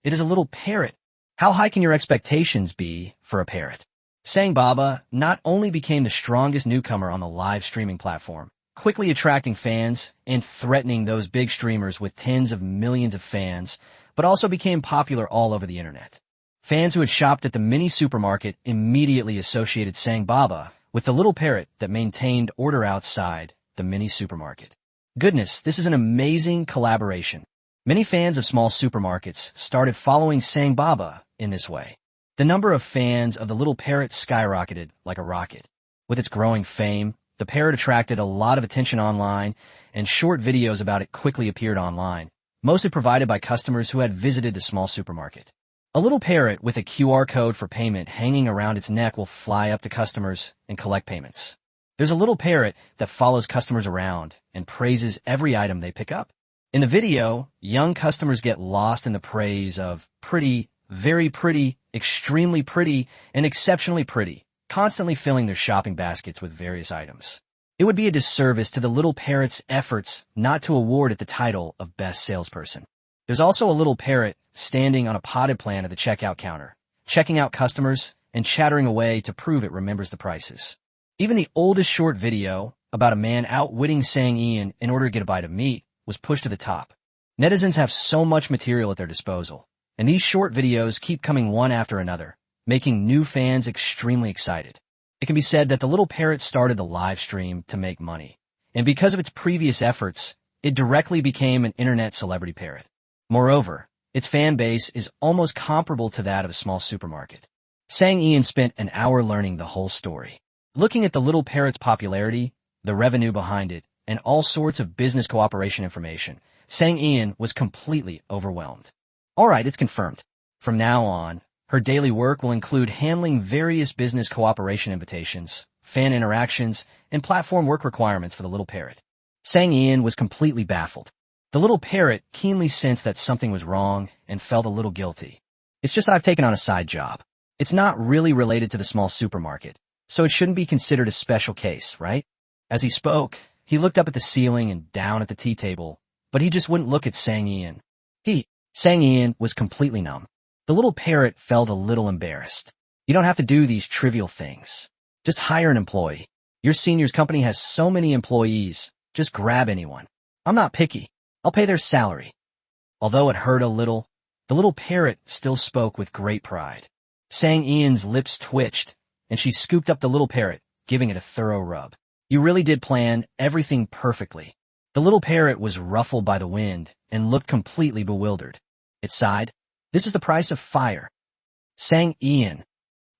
It is a little parrot. How high can your expectations be for a parrot? Sang Baba not only became the strongest newcomer on the live streaming platform, quickly attracting fans and threatening those big streamers with tens of millions of fans, but also became popular all over the internet. Fans who had shopped at the mini supermarket immediately associated Sang Baba with the little parrot that maintained order outside the mini supermarket. Goodness, this is an amazing collaboration. Many fans of small supermarkets started following Sang Baba in this way. The number of fans of the little parrot skyrocketed like a rocket. With its growing fame, the parrot attracted a lot of attention online, and short videos about it quickly appeared online, mostly provided by customers who had visited the small supermarket. A little parrot with a QR code for payment hanging around its neck will fly up to customers and collect payments. There's a little parrot that follows customers around and praises every item they pick up. In the video, young customers get lost in the praise of pretty, very pretty, extremely pretty, and exceptionally pretty, constantly filling their shopping baskets with various items. It would be a disservice to the little parrot's efforts not to award it the title of best salesperson. There's also a little parrot standing on a potted plant at the checkout counter, checking out customers and chattering away to prove it remembers the prices. Even the oldest short video about a man outwitting Sang Ian in order to get a bite of meat was pushed to the top. Netizens have so much material at their disposal, and these short videos keep coming one after another, making new fans extremely excited. It can be said that the little parrot started the live stream to make money, and because of its previous efforts, it directly became an internet celebrity parrot. Moreover, its fan base is almost comparable to that of a small supermarket. Sang Ian spent an hour learning the whole story. Looking at the little parrot's popularity, the revenue behind it, and all sorts of business cooperation information, Sang Ian was completely overwhelmed. All right, it's confirmed. From now on, her daily work will include handling various business cooperation invitations, fan interactions, and platform work requirements for the little parrot. Sang Ian was completely baffled. The little parrot keenly sensed that something was wrong and felt a little guilty. It's just I've taken on a side job. It's not really related to the small supermarket, so it shouldn't be considered a special case, right? As he spoke, he looked up at the ceiling and down at the tea table, but he just wouldn't look at Sang Ian. Sang Ian was completely numb. The little parrot felt a little embarrassed. You don't have to do these trivial things. Just hire an employee. Your senior's company has so many employees. Just grab anyone. I'm not picky. I'll pay their salary. Although it hurt a little, the little parrot still spoke with great pride. Sang Ian's lips twitched, and she scooped up the little parrot, giving it a thorough rub. You really did plan everything perfectly. The little parrot was ruffled by the wind and looked completely bewildered. It sighed. This is the price of fire. Sang Ian.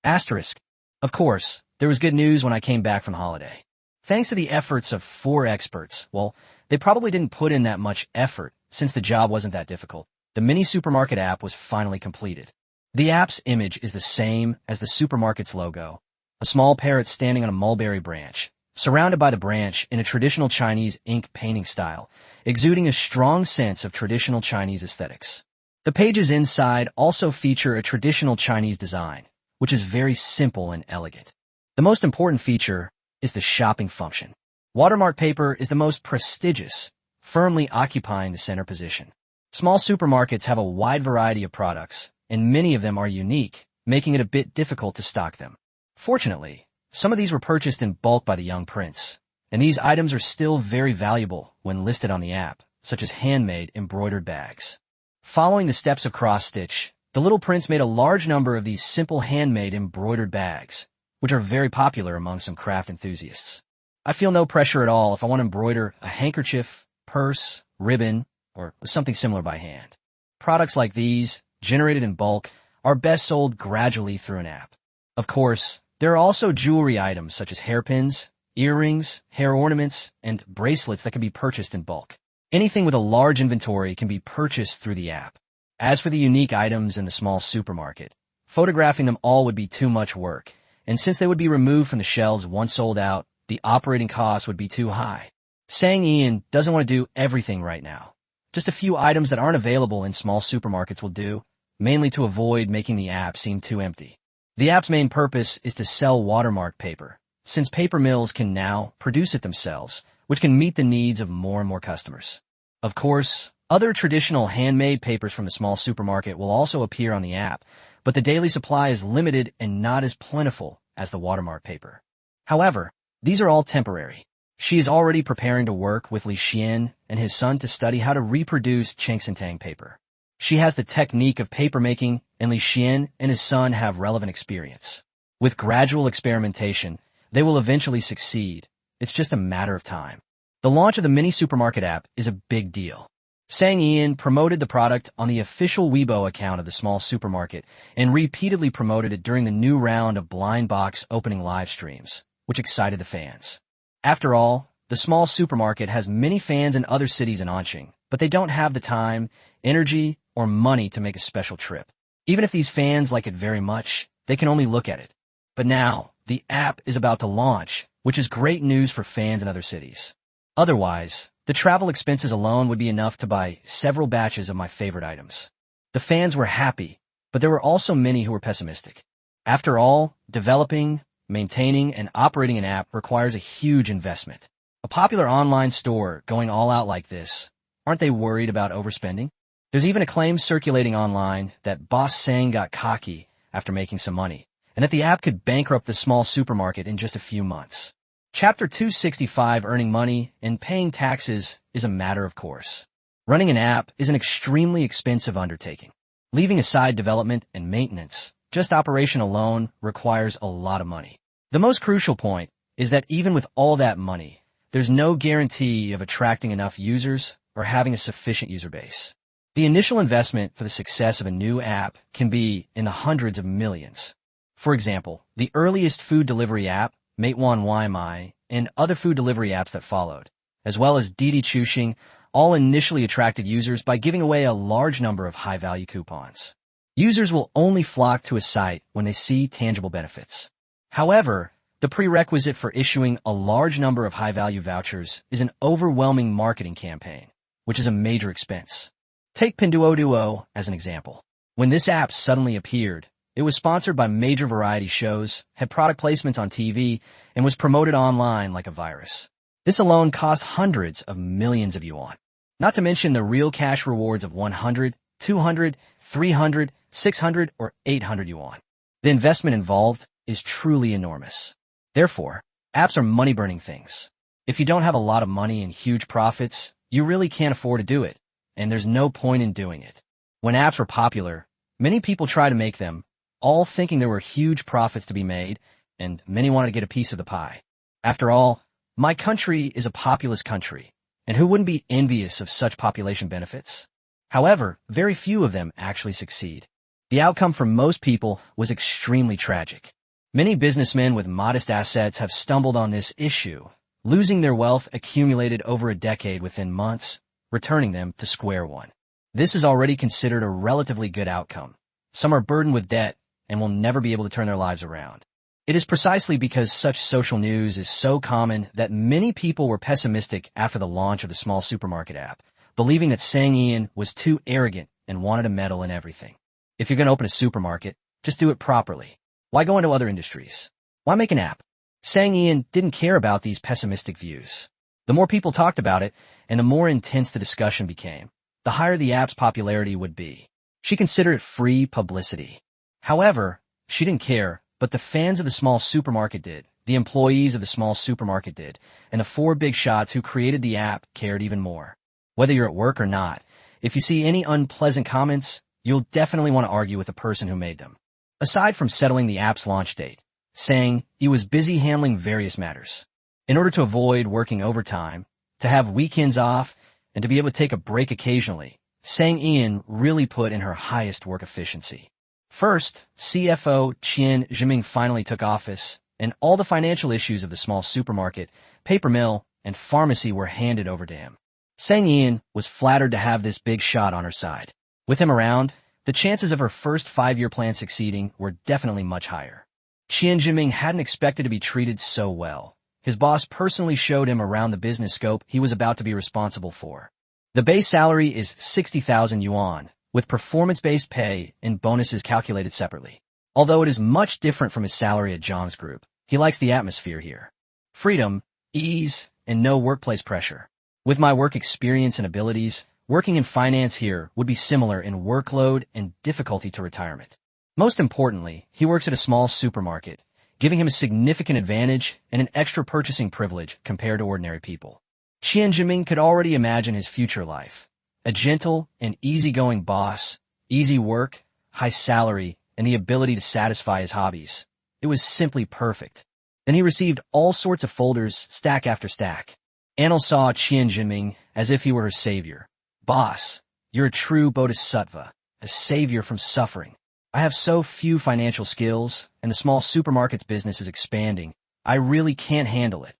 Asterisk. Of course, there was good news when I came back from holiday. Thanks to the efforts of 4 experts, well, they probably didn't put in that much effort since the job wasn't that difficult. The mini supermarket app was finally completed. The app's image is the same as the supermarket's logo, a small parrot standing on a mulberry branch, surrounded by the branch in a traditional Chinese ink painting style, exuding a strong sense of traditional Chinese aesthetics. The pages inside also feature a traditional Chinese design, which is very simple and elegant. The most important feature is the shopping function. Watermark paper is the most prestigious, firmly occupying the center position. Small supermarkets have a wide variety of products, and many of them are unique, making it a bit difficult to stock them. Fortunately, some of these were purchased in bulk by the young prince, and these items are still very valuable when listed on the app, such as handmade embroidered bags. Following the steps of cross-stitch, the little prince made a large number of these simple handmade embroidered bags, which are very popular among some craft enthusiasts. I feel no pressure at all if I want to embroider a handkerchief, purse, ribbon, or something similar by hand. Products like these, generated in bulk, are best sold gradually through an app. Of course, there are also jewelry items such as hairpins, earrings, hair ornaments, and bracelets that can be purchased in bulk. Anything with a large inventory can be purchased through the app. As for the unique items in the small supermarket, photographing them all would be too much work, and since they would be removed from the shelves once sold out, the operating cost would be too high. Sang Ian doesn't want to do everything right now. Just a few items that aren't available in small supermarkets will do, mainly to avoid making the app seem too empty. The app's main purpose is to sell watermark paper, since paper mills can now produce it themselves, which can meet the needs of more and more customers. Of course, other traditional handmade papers from the small supermarket will also appear on the app, but the daily supply is limited and not as plentiful as the watermark paper. However, these are all temporary. She is already preparing to work with Li Xian and his son to study how to reproduce Chengxintang paper. She has the technique of paper making, and Li Xian and his son have relevant experience. With gradual experimentation, they will eventually succeed. It's just a matter of time. The launch of the mini supermarket app is a big deal. Sang Ian promoted the product on the official Weibo account of the small supermarket and repeatedly promoted it during the new round of blind box opening live streams, which excited the fans. After all, the small supermarket has many fans in other cities in Anqing, but they don't have the time, energy, or money to make a special trip. Even if these fans like it very much, they can only look at it. But now, the app is about to launch, which is great news for fans in other cities. Otherwise, the travel expenses alone would be enough to buy several batches of my favorite items. The fans were happy, but there were also many who were pessimistic. After all, developing, maintaining, and operating an app requires a huge investment. A popular online store going all out like this, aren't they worried about overspending? There's even a claim circulating online that Boss Sang got cocky after making some money, and that the app could bankrupt the small supermarket in just a few months. Chapter 265, Earning Money and Paying Taxes, is a matter of course. Running an app is an extremely expensive undertaking. Leaving aside development and maintenance, just operation alone requires a lot of money. The most crucial point is that even with all that money, there's no guarantee of attracting enough users or having a sufficient user base. The initial investment for the success of a new app can be in the hundreds of millions. For example, the earliest food delivery app, Meituan Waimai, and other food delivery apps that followed, as well as Didi Chuxing, all initially attracted users by giving away a large number of high-value coupons. Users will only flock to a site when they see tangible benefits. However, the prerequisite for issuing a large number of high-value vouchers is an overwhelming marketing campaign, which is a major expense. Take Pinduoduo as an example. When this app suddenly appeared, it was sponsored by major variety shows, had product placements on TV, and was promoted online like a virus. This alone cost hundreds of millions of yuan. Not to mention the real cash rewards of 100, 200, 300, 600, or 800 yuan. The investment involved is truly enormous. Therefore, apps are money-burning things. If you don't have a lot of money and huge profits, you really can't afford to do it, and there's no point in doing it. When apps were popular, many people tried to make them, all thinking there were huge profits to be made, and many wanted to get a piece of the pie. After all, my country is a populous country, and who wouldn't be envious of such population benefits? However, very few of them actually succeed. The outcome for most people was extremely tragic. Many businessmen with modest assets have stumbled on this issue, losing their wealth accumulated over a decade within months, returning them to square one. This is already considered a relatively good outcome. Some are burdened with debt and will never be able to turn their lives around. It is precisely because such social news is so common that many people were pessimistic after the launch of the small supermarket app, believing that Sang Ian was too arrogant and wanted to meddle in everything. If you're going to open a supermarket, just do it properly. Why go into other industries? Why make an app? Sang Ian didn't care about these pessimistic views. The more people talked about it, and the more intense the discussion became, the higher the app's popularity would be. She considered it free publicity. However, she didn't care, but the fans of the small supermarket did, the employees of the small supermarket did, and the four big shots who created the app cared even more. Whether you're at work or not, if you see any unpleasant comments, you'll definitely want to argue with the person who made them. Aside from settling the app's launch date, saying he was busy handling various matters. In order to avoid working overtime, to have weekends off, and to be able to take a break occasionally, Sang Ian really put in her highest work efficiency. First, CFO Qian Zhiming finally took office, and all the financial issues of the small supermarket, paper mill, and pharmacy were handed over to him. Sang Ian was flattered to have this big shot on her side. With him around, the chances of her first 5-year plan succeeding were definitely much higher. Qian Zhiming hadn't expected to be treated so well. His boss personally showed him around the business scope he was about to be responsible for. The base salary is 60,000 yuan, with performance-based pay and bonuses calculated separately. Although it is much different from his salary at John's Group, he likes the atmosphere here. Freedom, ease, and no workplace pressure. With my work experience and abilities, working in finance here would be similar in workload and difficulty to retirement. Most importantly, he works at a small supermarket, giving him a significant advantage and an extra purchasing privilege compared to ordinary people. Qian Zhiming could already imagine his future life. A gentle and easygoing boss, easy work, high salary, and the ability to satisfy his hobbies. It was simply perfect. Then he received all sorts of folders, stack after stack. Anil saw Qian Zhiming as if he were her savior. Boss, you're a true bodhisattva, a savior from suffering. I have so few financial skills, and the small supermarket's business is expanding. I really can't handle it.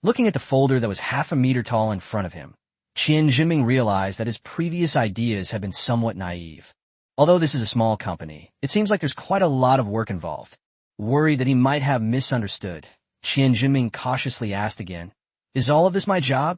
Looking at the folder that was half a meter tall in front of him, Qian Zhiming realized that his previous ideas had been somewhat naive. Although this is a small company, it seems like there's quite a lot of work involved. Worried that he might have misunderstood, Qian Zhiming cautiously asked again, "Is all of this my job?"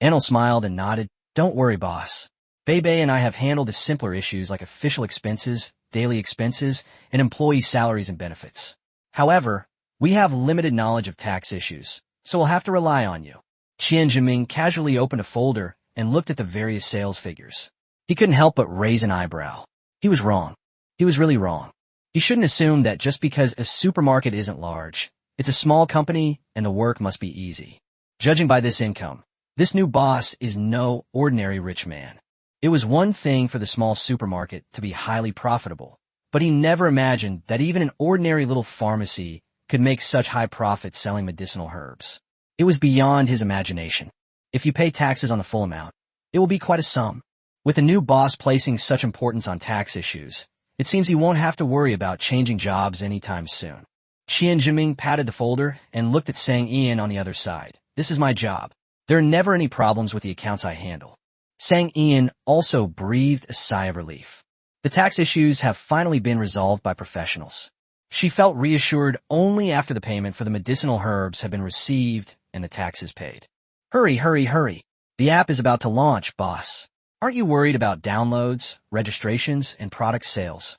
Anil smiled and nodded. "Don't worry, boss. Bebe and I have handled the simpler issues like official expenses, daily expenses, and employee salaries and benefits. However, we have limited knowledge of tax issues, so we'll have to rely on you." Qian Zhiming casually opened a folder and looked at the various sales figures. He couldn't help but raise an eyebrow. He was wrong. He was really wrong. He shouldn't assume that just because a supermarket isn't large, it's a small company and the work must be easy. Judging by this income, this new boss is no ordinary rich man. It was one thing for the small supermarket to be highly profitable, but he never imagined that even an ordinary little pharmacy could make such high profits selling medicinal herbs. It was beyond his imagination. If you pay taxes on the full amount, it will be quite a sum. With a new boss placing such importance on tax issues, it seems he won't have to worry about changing jobs anytime soon. Qian Zhiming patted the folder and looked at Sang Ian on the other side. "This is my job. There are never any problems with the accounts I handle." Sang Ian also breathed a sigh of relief. The tax issues have finally been resolved by professionals. She felt reassured only after the payment for the medicinal herbs had been received and the taxes paid. "Hurry, hurry, hurry. The app is about to launch, boss. Aren't you worried about downloads, registrations, and product sales?"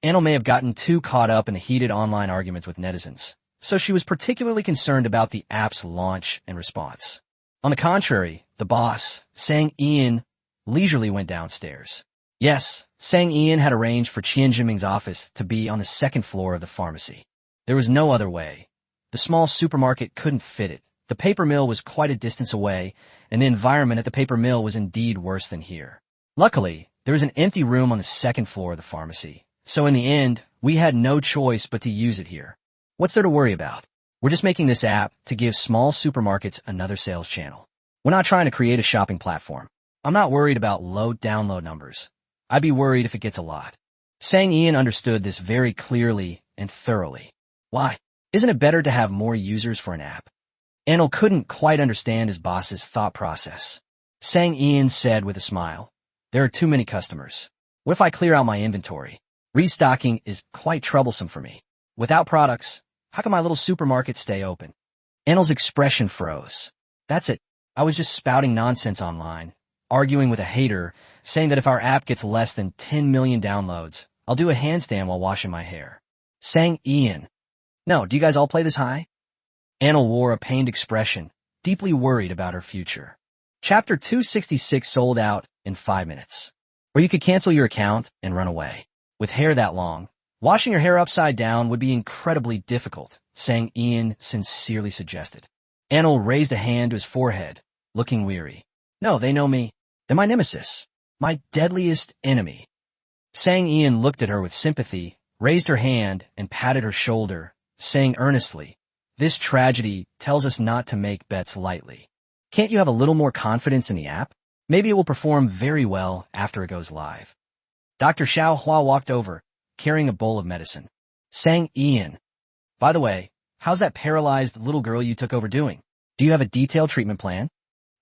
Anil may have gotten too caught up in the heated online arguments with netizens, so she was particularly concerned about the app's launch and response. On the contrary, the boss, Sang Ian, leisurely went downstairs. Yes, Sang Ian had arranged for Qian Zhiming's office to be on the second floor of the pharmacy. There was no other way. The small supermarket couldn't fit it. The paper mill was quite a distance away, and the environment at the paper mill was indeed worse than here. Luckily, there was an empty room on the second floor of the pharmacy, so in the end, we had no choice but to use it here. What's there to worry about? We're just making this app to give small supermarkets another sales channel. We're not trying to create a shopping platform. I'm not worried about low download numbers. I'd be worried if it gets a lot. Sang Ian understood this very clearly and thoroughly. Why? Isn't it better to have more users for an app? Anil couldn't quite understand his boss's thought process. Sang Ian said with a smile, "There are too many customers. What if I clear out my inventory? Restocking is quite troublesome for me. Without products, how can my little supermarket stay open?" Anil's expression froze. That's it. I was just spouting nonsense online, arguing with a hater, saying that if our app gets less than 10 million downloads, I'll do a handstand while washing my hair. Sang Ian. No, do you guys all play this high? Anil wore a pained expression, deeply worried about her future. Chapter 266 sold out in 5 minutes. Or you could cancel your account and run away. With hair that long, washing your hair upside down would be incredibly difficult, Sang Ian sincerely suggested. Anil raised a hand to his forehead, looking weary. No, they know me. They're my nemesis. My deadliest enemy. Sang Ian looked at her with sympathy, raised her hand, and patted her shoulder, saying earnestly, "This tragedy tells us not to make bets lightly. Can't you have a little more confidence in the app? Maybe it will perform very well after it goes live." Dr. Xiao Hua walked over, carrying a bowl of medicine. Sang Ian. By the way, how's that paralyzed little girl you took over doing? Do you have a detailed treatment plan?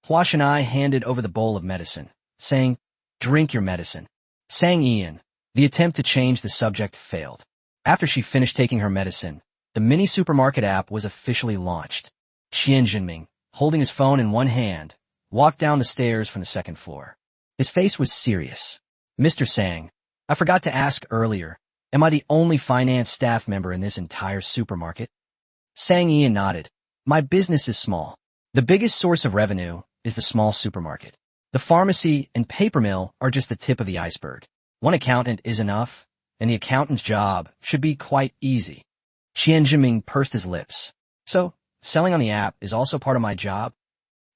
Hua Shanai handed over the bowl of medicine, saying, "Drink your medicine." Sang Ian. The attempt to change the subject failed. After she finished taking her medicine, the mini supermarket app was officially launched. Qian Jinming, holding his phone in one hand, walked down the stairs from the second floor. His face was serious. "Mr. Sang, I forgot to ask earlier, am I the only finance staff member in this entire supermarket?" Sang Ian nodded. "My business is small. The biggest source of revenue is the small supermarket. The pharmacy and paper mill are just the tip of the iceberg. One accountant is enough, and the accountant's job should be quite easy." Qian Jinming pursed his lips. "So, selling on the app is also part of my job?"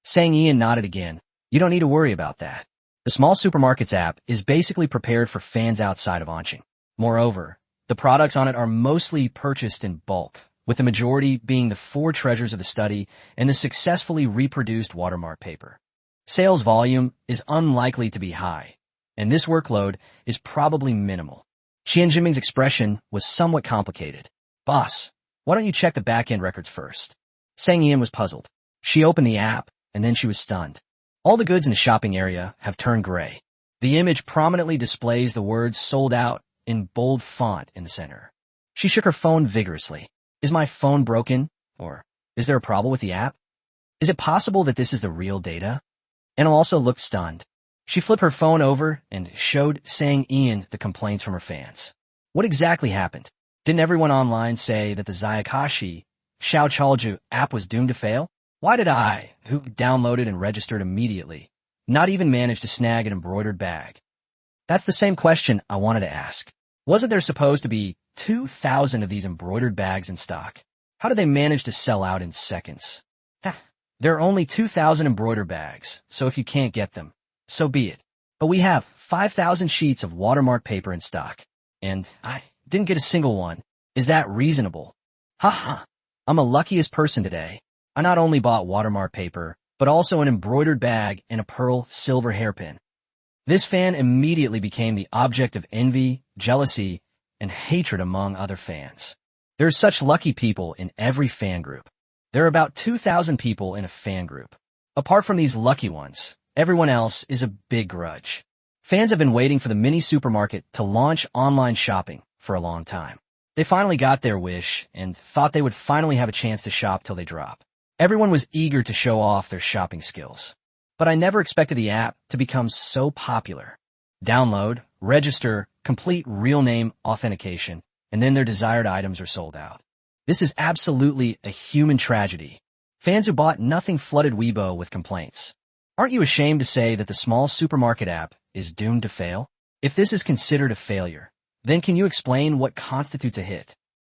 Sang Ian nodded again. "You don't need to worry about that. The small supermarkets app is basically prepared for fans outside of Anqing. Moreover, the products on it are mostly purchased in bulk, with the majority being the 4 treasures of the study and the successfully reproduced watermark paper. Sales volume is unlikely to be high, and this workload is probably minimal." Qian Jinming's expression was somewhat complicated. "Boss, why don't you check the back-end records first?" Sang Ian was puzzled. She opened the app, and then she was stunned. All the goods in the shopping area have turned gray. The image prominently displays the words "sold out" in bold font in the center. She shook her phone vigorously. "Is my phone broken? Or is there a problem with the app? Is it possible that this is the real data?" Anil also looked stunned. She flipped her phone over and showed Sang Ian the complaints from her fans. What exactly happened? Didn't everyone online say that the Zayakashi Xiao Chalju app was doomed to fail? Why did I, who downloaded and registered immediately, not even manage to snag an embroidered bag? That's the same question I wanted to ask. Wasn't there supposed to be 2,000 of these embroidered bags in stock? How did they manage to sell out in seconds? There are only 2,000 embroidered bags, so if you can't get them, so be it. But we have 5,000 sheets of watermark paper in stock, and I didn't get a single one. Is that reasonable? Ha! I'm the luckiest person today. I not only bought watermark paper, but also an embroidered bag and a pearl silver hairpin. This fan immediately became the object of envy, jealousy, and hatred among other fans. There are such lucky people in every fan group. There are about 2,000 people in a fan group. Apart from these lucky ones, everyone else is a big grudge. Fans have been waiting for the mini supermarket to launch online shopping for a long time. They finally got their wish and thought they would finally have a chance to shop till they drop. Everyone was eager to show off their shopping skills. But I never expected the app to become so popular. Download, register, complete real name authentication, and then their desired items are sold out. This is absolutely a human tragedy. Fans who bought nothing flooded Weibo with complaints. Aren't you ashamed to say that the small supermarket app is doomed to fail? If this is considered a failure, then can you explain what constitutes a hit?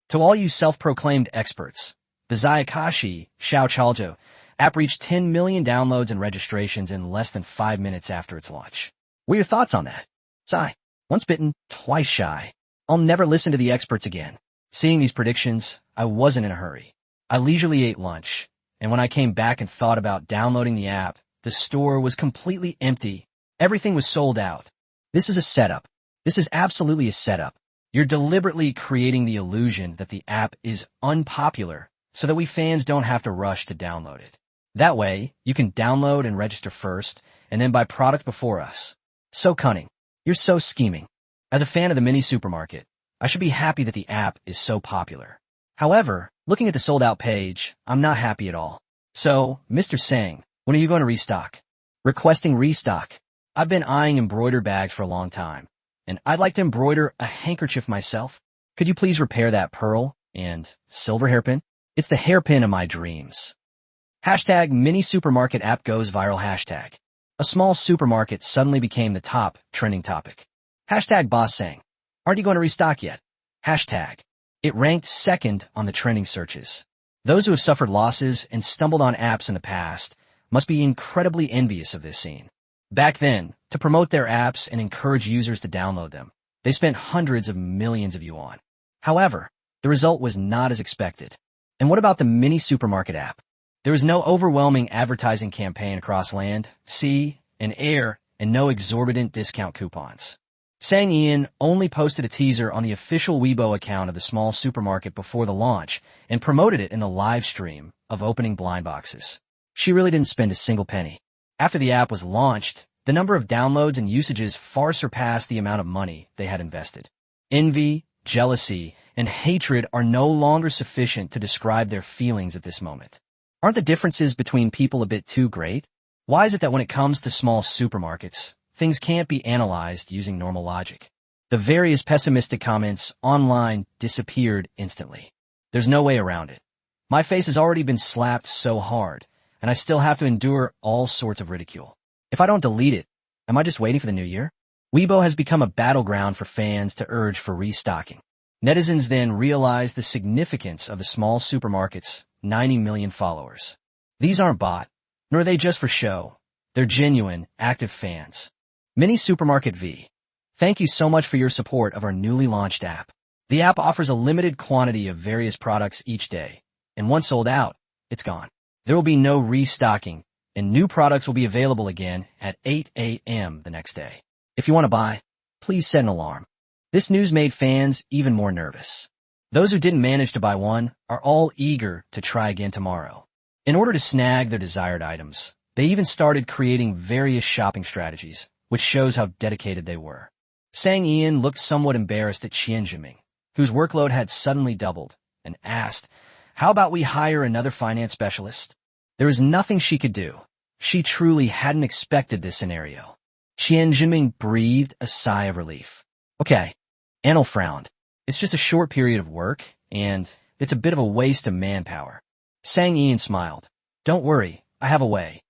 To all you self-proclaimed experts, The Zayakashi Xiaochalto app reached 10 million downloads and registrations in less than 5 minutes after its launch. What are your thoughts on that? Zai, once bitten, twice shy. I'll never listen to the experts again. Seeing these predictions, I wasn't in a hurry. I leisurely ate lunch, and when I came back and thought about downloading the app, the store was completely empty. Everything was sold out. This is a setup. This is absolutely a setup. You're deliberately creating the illusion that the app is unpopular so that we fans don't have to rush to download it. That way, you can download and register first, and then buy product before us. So cunning. You're so scheming. As a fan of the mini supermarket, I should be happy that the app is so popular. However, looking at the sold-out page, I'm not happy at all. So, Mr. Sang, when are you going to restock? Requesting restock. I've been eyeing embroidered bags for a long time, and I'd like to embroider a handkerchief myself. Could you please repair that pearl and silver hairpin? It's the hairpin of my dreams. Hashtag mini supermarket app goes viral hashtag. A small supermarket suddenly became the top trending topic. Hashtag boss Sang, aren't you going to restock yet? Hashtag. It ranked second on the trending searches. Those who have suffered losses and stumbled on apps in the past must be incredibly envious of this scene. Back then, to promote their apps and encourage users to download them, they spent hundreds of millions of yuan. However, the result was not as expected. And what about the mini supermarket app? There was no overwhelming advertising campaign across land, sea, and air, and no exorbitant discount coupons. Sang Ian only posted a teaser on the official Weibo account of the small supermarket before the launch and promoted it in the live stream of opening blind boxes. She really didn't spend a single penny. After the app was launched, the number of downloads and usages far surpassed the amount of money they had invested. Envy, jealousy, and hatred are no longer sufficient to describe their feelings at this moment. Aren't the differences between people a bit too great? Why is it that when it comes to small supermarkets, things can't be analyzed using normal logic? The various pessimistic comments online disappeared instantly. There's no way around it. My face has already been slapped so hard, and I still have to endure all sorts of ridicule. If I don't delete it, am I just waiting for the new year? Weibo has become a battleground for fans to urge for restocking. Netizens then realized the significance of the small supermarket's 90 million followers. These aren't bot, nor are they just for show. They're genuine, active fans. Mini Supermarket V. Thank you so much for your support of our newly launched app. The app offers a limited quantity of various products each day, and once sold out, it's gone. There will be no restocking, and new products will be available again at 8 a.m. the next day. If you want to buy, please set an alarm. This news made fans even more nervous. Those who didn't manage to buy one are all eager to try again tomorrow. In order to snag their desired items, they even started creating various shopping strategies, which shows how dedicated they were. Sang Ian looked somewhat embarrassed at Qian Jiming, whose workload had suddenly doubled, and asked, "How about we hire another finance specialist?" There was nothing she could do. She truly hadn't expected this scenario. Qian Jiming breathed a sigh of relief. Okay. Anil frowned. It's just a short period of work, and it's a bit of a waste of manpower. Sang Ian smiled. Don't worry, I have a way.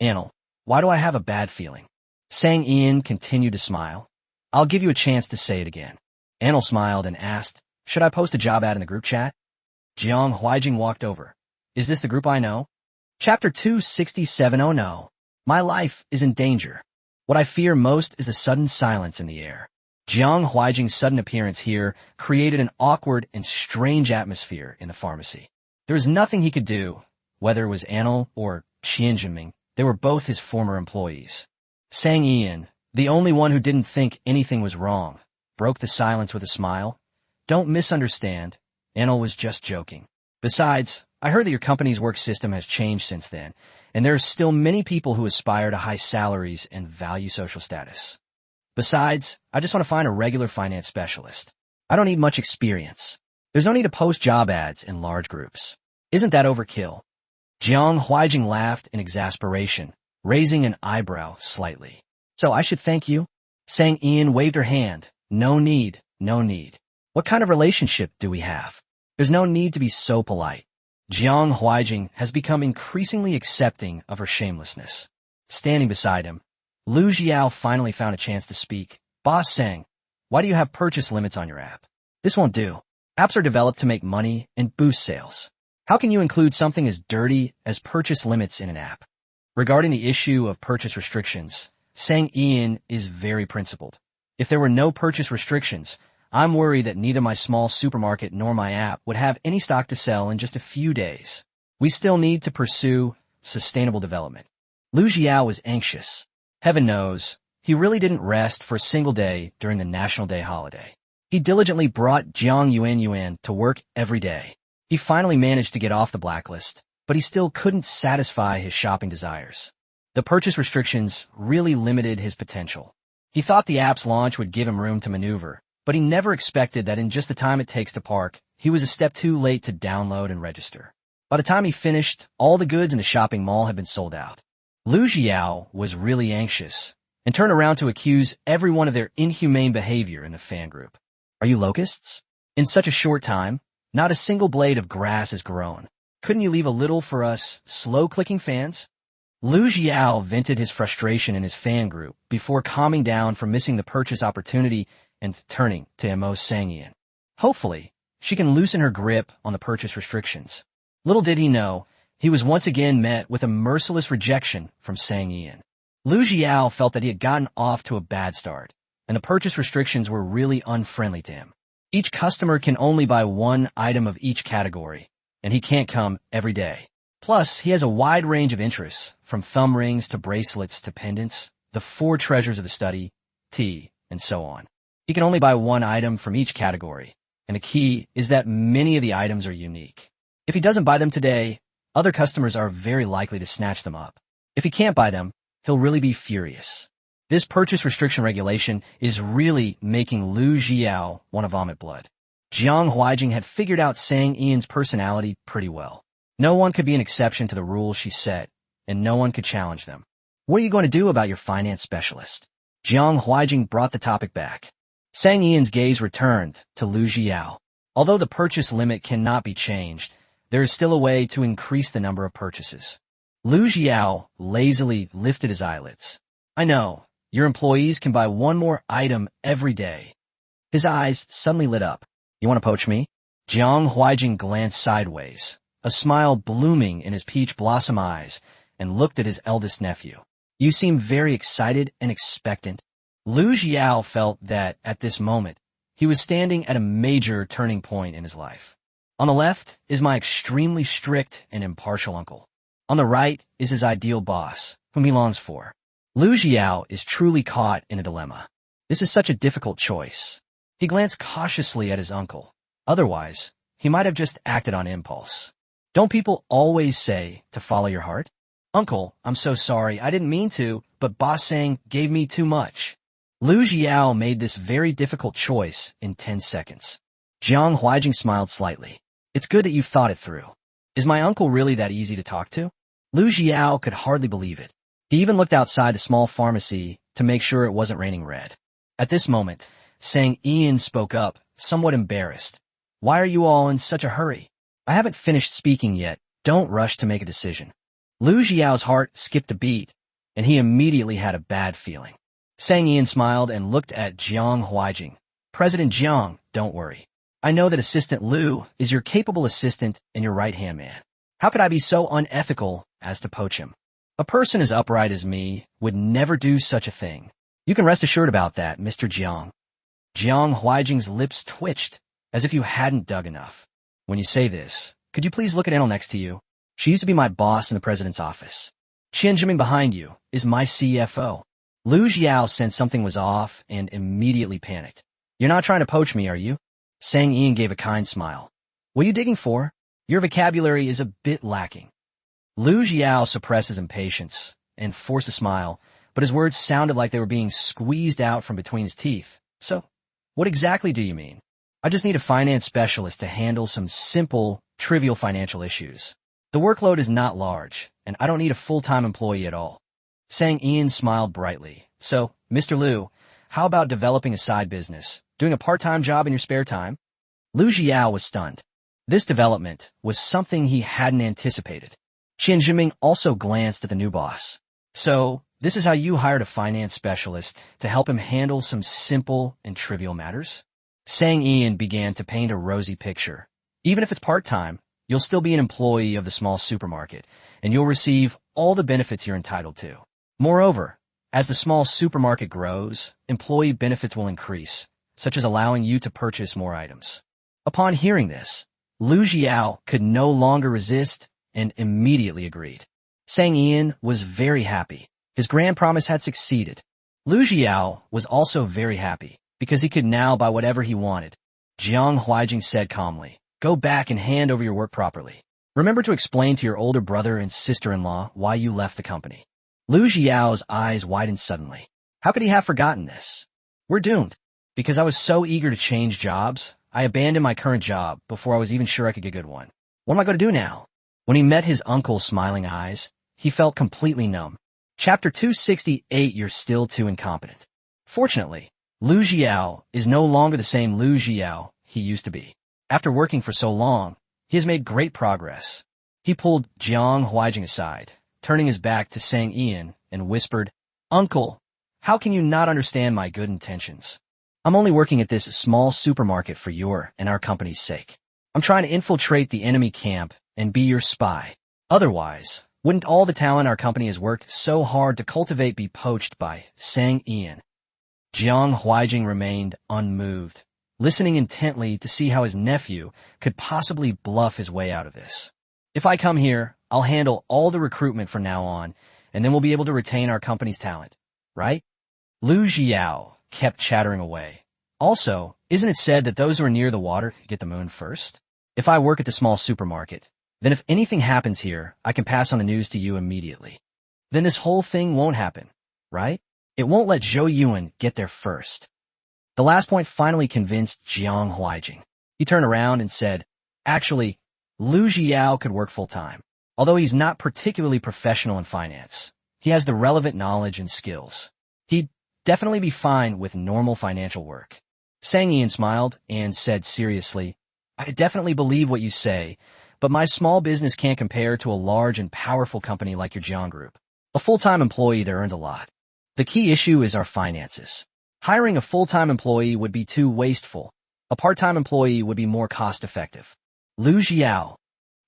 Anil, why do I have a bad feeling? Sang Ian continued to smile. I'll give you a chance to say it again. Anil smiled and asked, should I post a job ad in the group chat? Jiang Huijing walked over. Is this the group I know? Chapter 267. Oh no. My life is in danger. What I fear most is the sudden silence in the air. Jiang Huijing's sudden appearance here created an awkward and strange atmosphere in the pharmacy. There was nothing he could do, whether it was Anil or Qian Jiming. They were both his former employees. Sang Ian, the only one who didn't think anything was wrong, broke the silence with a smile. Don't misunderstand. Anil was just joking. Besides, I heard that your company's work system has changed since then, and there are still many people who aspire to high salaries and value social status. Besides, I just want to find a regular finance specialist. I don't need much experience. There's no need to post job ads in large groups. Isn't that overkill? Jiang Huijing laughed in exasperation, raising an eyebrow slightly. So I should thank you? Sang Ian waved her hand. No need, no need. What kind of relationship do we have? There's no need to be so polite. Jiang Huijing has become increasingly accepting of her shamelessness. Standing beside him, Lu Jiao finally found a chance to speak. Boss Sang, why do you have purchase limits on your app? This won't do. Apps are developed to make money and boost sales. How can you include something as dirty as purchase limits in an app? Regarding the issue of purchase restrictions, Sang Ian is very principled. If there were no purchase restrictions, I'm worried that neither my small supermarket nor my app would have any stock to sell in just a few days. We still need to pursue sustainable development. Lu Jiao was anxious. Heaven knows, he really didn't rest for a single day during the National Day holiday. He diligently brought Jiang Yuan to work every day. He finally managed to get off the blacklist, but he still couldn't satisfy his shopping desires. The purchase restrictions really limited his potential. He thought the app's launch would give him room to maneuver, but he never expected that in just the time it takes to park, he was a step too late to download and register. By the time he finished, all the goods in the shopping mall had been sold out. Lu Jiao was really anxious and turned around to accuse everyone of their inhumane behavior in the fan group. Are you locusts? In such a short time, not a single blade of grass has grown. Couldn't you leave a little for us slow-clicking fans? Lu Jiao vented his frustration in his fan group before calming down from missing the purchase opportunity and turning to Mo Sangian. Hopefully, she can loosen her grip on the purchase restrictions. Little did he know, he was once again met with a merciless rejection from Sang Ian. Lu Jiao felt that he had gotten off to a bad start, and the purchase restrictions were really unfriendly to him. Each customer can only buy one item of each category, and he can't come every day. Plus, he has a wide range of interests, from thumb rings to bracelets to pendants, the 4 treasures of the study, tea, and so on. He can only buy one item from each category, and the key is that many of the items are unique. If he doesn't buy them today, other customers are very likely to snatch them up. If he can't buy them, he'll really be furious. This purchase restriction regulation is really making Lu Jiao want to vomit blood. Jiang Huijing had figured out Sang Ian's personality pretty well. No one could be an exception to the rules she set, and no one could challenge them. What are you going to do about your finance specialist? Jiang Huijing brought the topic back. Sang Ian's gaze returned to Lu Jiao. Although the purchase limit cannot be changed, there is still a way to increase the number of purchases. Lu Jiao lazily lifted his eyelids. I know, your employees can buy one more item every day. His eyes suddenly lit up. You want to poach me? Jiang Huijing glanced sideways, a smile blooming in his peach blossom eyes, and looked at his eldest nephew. You seem very excited and expectant. Lu Jiao felt that, at this moment, he was standing at a major turning point in his life. On the left is my extremely strict and impartial uncle. On the right is his ideal boss, whom he longs for. Lu Jiao is truly caught in a dilemma. This is such a difficult choice. He glanced cautiously at his uncle. Otherwise, he might have just acted on impulse. Don't people always say to follow your heart? Uncle, I'm so sorry, I didn't mean to, but Boss Sang gave me too much. Lu Jiao made this very difficult choice in 10 seconds. Jiang Huijing smiled slightly. It's good that you've thought it through. Is my uncle really that easy to talk to? Lu Jiao could hardly believe it. He even looked outside the small pharmacy to make sure it wasn't raining red. At this moment, Sang Ian spoke up, somewhat embarrassed. Why are you all in such a hurry? I haven't finished speaking yet. Don't rush to make a decision. Lu Jiao's heart skipped a beat, and he immediately had a bad feeling. Sang Ian smiled and looked at Jiang Huijing. President Jiang, don't worry. I know that Assistant Lu is your capable assistant and your right-hand man. How could I be so unethical as to poach him? A person as upright as me would never do such a thing. You can rest assured about that, Mr. Jiang. Jiang Huijing's lips twitched, as if you hadn't dug enough. When you say this, could you please look at Annel next to you? She used to be my boss in the president's office. Qian Zhiming behind you is my CFO. Lu Jiao sensed something was off and immediately panicked. You're not trying to poach me, are you? Sang Ian gave a kind smile. What are you digging for? Your vocabulary is a bit lacking. Lu Jiao suppressed his impatience and forced a smile, but his words sounded like they were being squeezed out from between his teeth. So, what exactly do you mean? I just need a finance specialist to handle some simple, trivial financial issues. The workload is not large, and I don't need a full-time employee at all. Sang Ian smiled brightly. So, Mr. Lu, how about developing a side business, doing a part-time job in your spare time? Lu Jiao was stunned. This development was something he hadn't anticipated. Qian Zhiming also glanced at the new boss. So, this is how you hired a finance specialist to help him handle some simple and trivial matters? Sang Ian began to paint a rosy picture. Even if it's part-time, you'll still be an employee of the small supermarket, and you'll receive all the benefits you're entitled to. Moreover, as the small supermarket grows, employee benefits will increase, such as allowing you to purchase more items. Upon hearing this, Lu Jiao could no longer resist and immediately agreed. Sang Ian was very happy. His grand promise had succeeded. Lu Jiao was also very happy because he could now buy whatever he wanted. Jiang Huijing said calmly, "Go back and hand over your work properly. Remember to explain to your older brother and sister-in-law why you left the company." Lu Jiao's eyes widened suddenly. How could he have forgotten this? We're doomed. Because I was so eager to change jobs, I abandoned my current job before I was even sure I could get a good one. What am I going to do now? When he met his uncle's smiling eyes, he felt completely numb. Chapter 268, You're Still Too Incompetent. Fortunately, Lu Jiao is no longer the same Lu Jiao he used to be. After working for so long, he has made great progress. He pulled Jiang Huijing aside, turning his back to Sang Ian, and whispered, "Uncle, how can you not understand my good intentions? I'm only working at this small supermarket for your and our company's sake. I'm trying to infiltrate the enemy camp and be your spy. Otherwise, wouldn't all the talent our company has worked so hard to cultivate be poached by Sang Ian?" Jiang Huijing remained unmoved, listening intently to see how his nephew could possibly bluff his way out of this. "If I come here, I'll handle all the recruitment from now on, and then we'll be able to retain our company's talent, right?" Lu Jiao kept chattering away. "Also, isn't it said that those who are near the water get the moon first? If I work at the small supermarket, then if anything happens here, I can pass on the news to you immediately. Then this whole thing won't happen, right? It won't let Zhou Yuan get there first." The last point finally convinced Jiang Huijing. He turned around and said, "Actually, Lu Jiao could work full-time. Although he's not particularly professional in finance, he has the relevant knowledge and skills. He'd definitely be fine with normal financial work." Sang Ian smiled and said seriously, "I definitely believe what you say, but my small business can't compare to a large and powerful company like your Jiang Group. A full-time employee there earned a lot. The key issue is our finances. Hiring a full-time employee would be too wasteful. A part-time employee would be more cost-effective." Lu Jiao.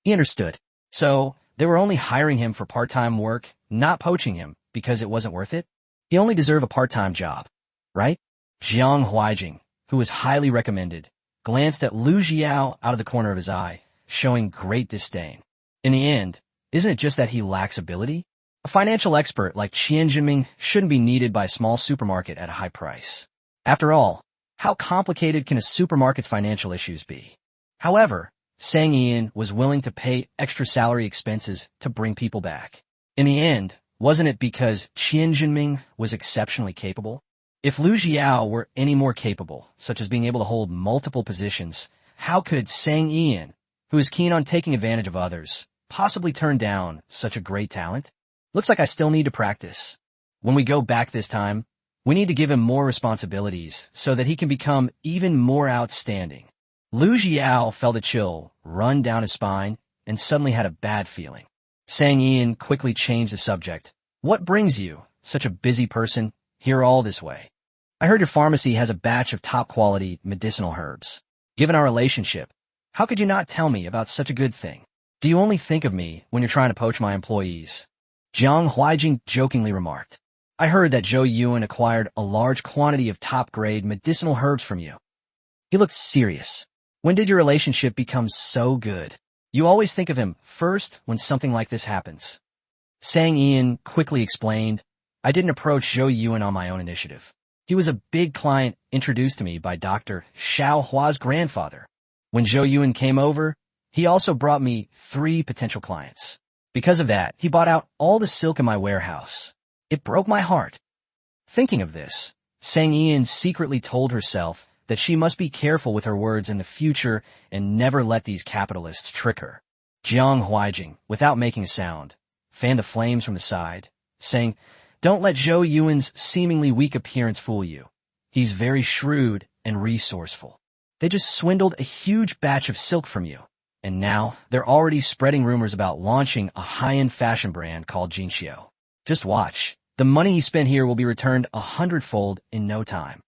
He understood. So, they were only hiring him for part-time work, not poaching him because it wasn't worth it? He only deserved a part-time job, right? Jiang Huijing, who was highly recommended, glanced at Lu Jiao out of the corner of his eye, showing great disdain. In the end, isn't it just that he lacks ability? A financial expert like Qian Jinming shouldn't be needed by a small supermarket at a high price. After all, how complicated can a supermarket's financial issues be? However, Sang Ian was willing to pay extra salary expenses to bring people back. In the end, wasn't it because Qian Jinming was exceptionally capable? If Lu Jiao were any more capable, such as being able to hold multiple positions, how could Sang Ian, who is keen on taking advantage of others, possibly turn down such a great talent? Looks like I still need to practice. When we go back this time, we need to give him more responsibilities so that he can become even more outstanding. Lu Jiao felt a chill run down his spine and suddenly had a bad feeling. Sang Ian quickly changed the subject. "What brings you, such a busy person, here all this way? I heard your pharmacy has a batch of top-quality medicinal herbs. Given our relationship, how could you not tell me about such a good thing? Do you only think of me when you're trying to poach my employees?" Jiang Huijing jokingly remarked, "I heard that Zhou Yuan acquired a large quantity of top-grade medicinal herbs from you." He looked serious. "When did your relationship become so good? You always think of him first when something like this happens." Sang Ian quickly explained, "I didn't approach Zhou Yuan on my own initiative. He was a big client introduced to me by Dr. Xiao Hua's grandfather. When Zhou Yuan came over, he also brought me 3 potential clients. Because of that, he bought out all the silk in my warehouse. It broke my heart." Thinking of this, Sang Ian secretly told herself that she must be careful with her words in the future and never let these capitalists trick her. Jiang Huijing, without making a sound, fanned the flames from the side, saying, "Don't let Zhou Yuan's seemingly weak appearance fool you. He's very shrewd and resourceful. They just swindled a huge batch of silk from you, and now they're already spreading rumors about launching a high-end fashion brand called Jinxiu. Just watch. The money he spent here will be returned 100-fold in no time."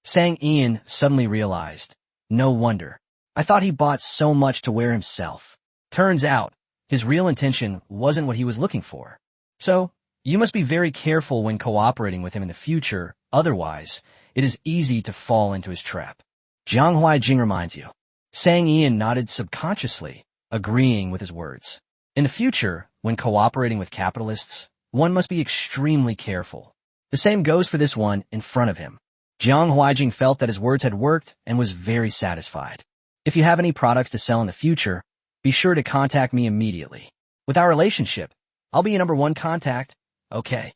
Sang Ian suddenly realized, no wonder. I thought he bought so much to wear himself. Turns out, his real intention wasn't what he was looking for. So, you must be very careful when cooperating with him in the future, otherwise, it is easy to fall into his trap. Jiang Huaijing reminds you. Sang Ian nodded subconsciously, agreeing with his words. In the future, when cooperating with capitalists, one must be extremely careful. The same goes for this one in front of him. Jiang Huaijing felt that his words had worked and was very satisfied. If you have any products to sell in the future, be sure to contact me immediately. With our relationship, I'll be your #1 contact. Okay.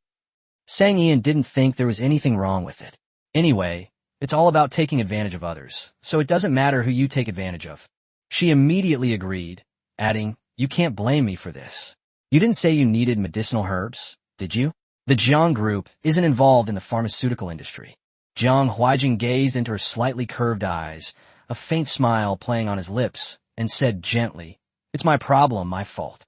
Sang Ian didn't think there was anything wrong with it. Anyway, it's all about taking advantage of others, so it doesn't matter who you take advantage of. She immediately agreed, adding, you can't blame me for this. You didn't say you needed medicinal herbs, did you? The Jiang Group isn't involved in the pharmaceutical industry. Jiang Huaijing gazed into her slightly curved eyes, a faint smile playing on his lips, and said gently, it's my problem, my fault.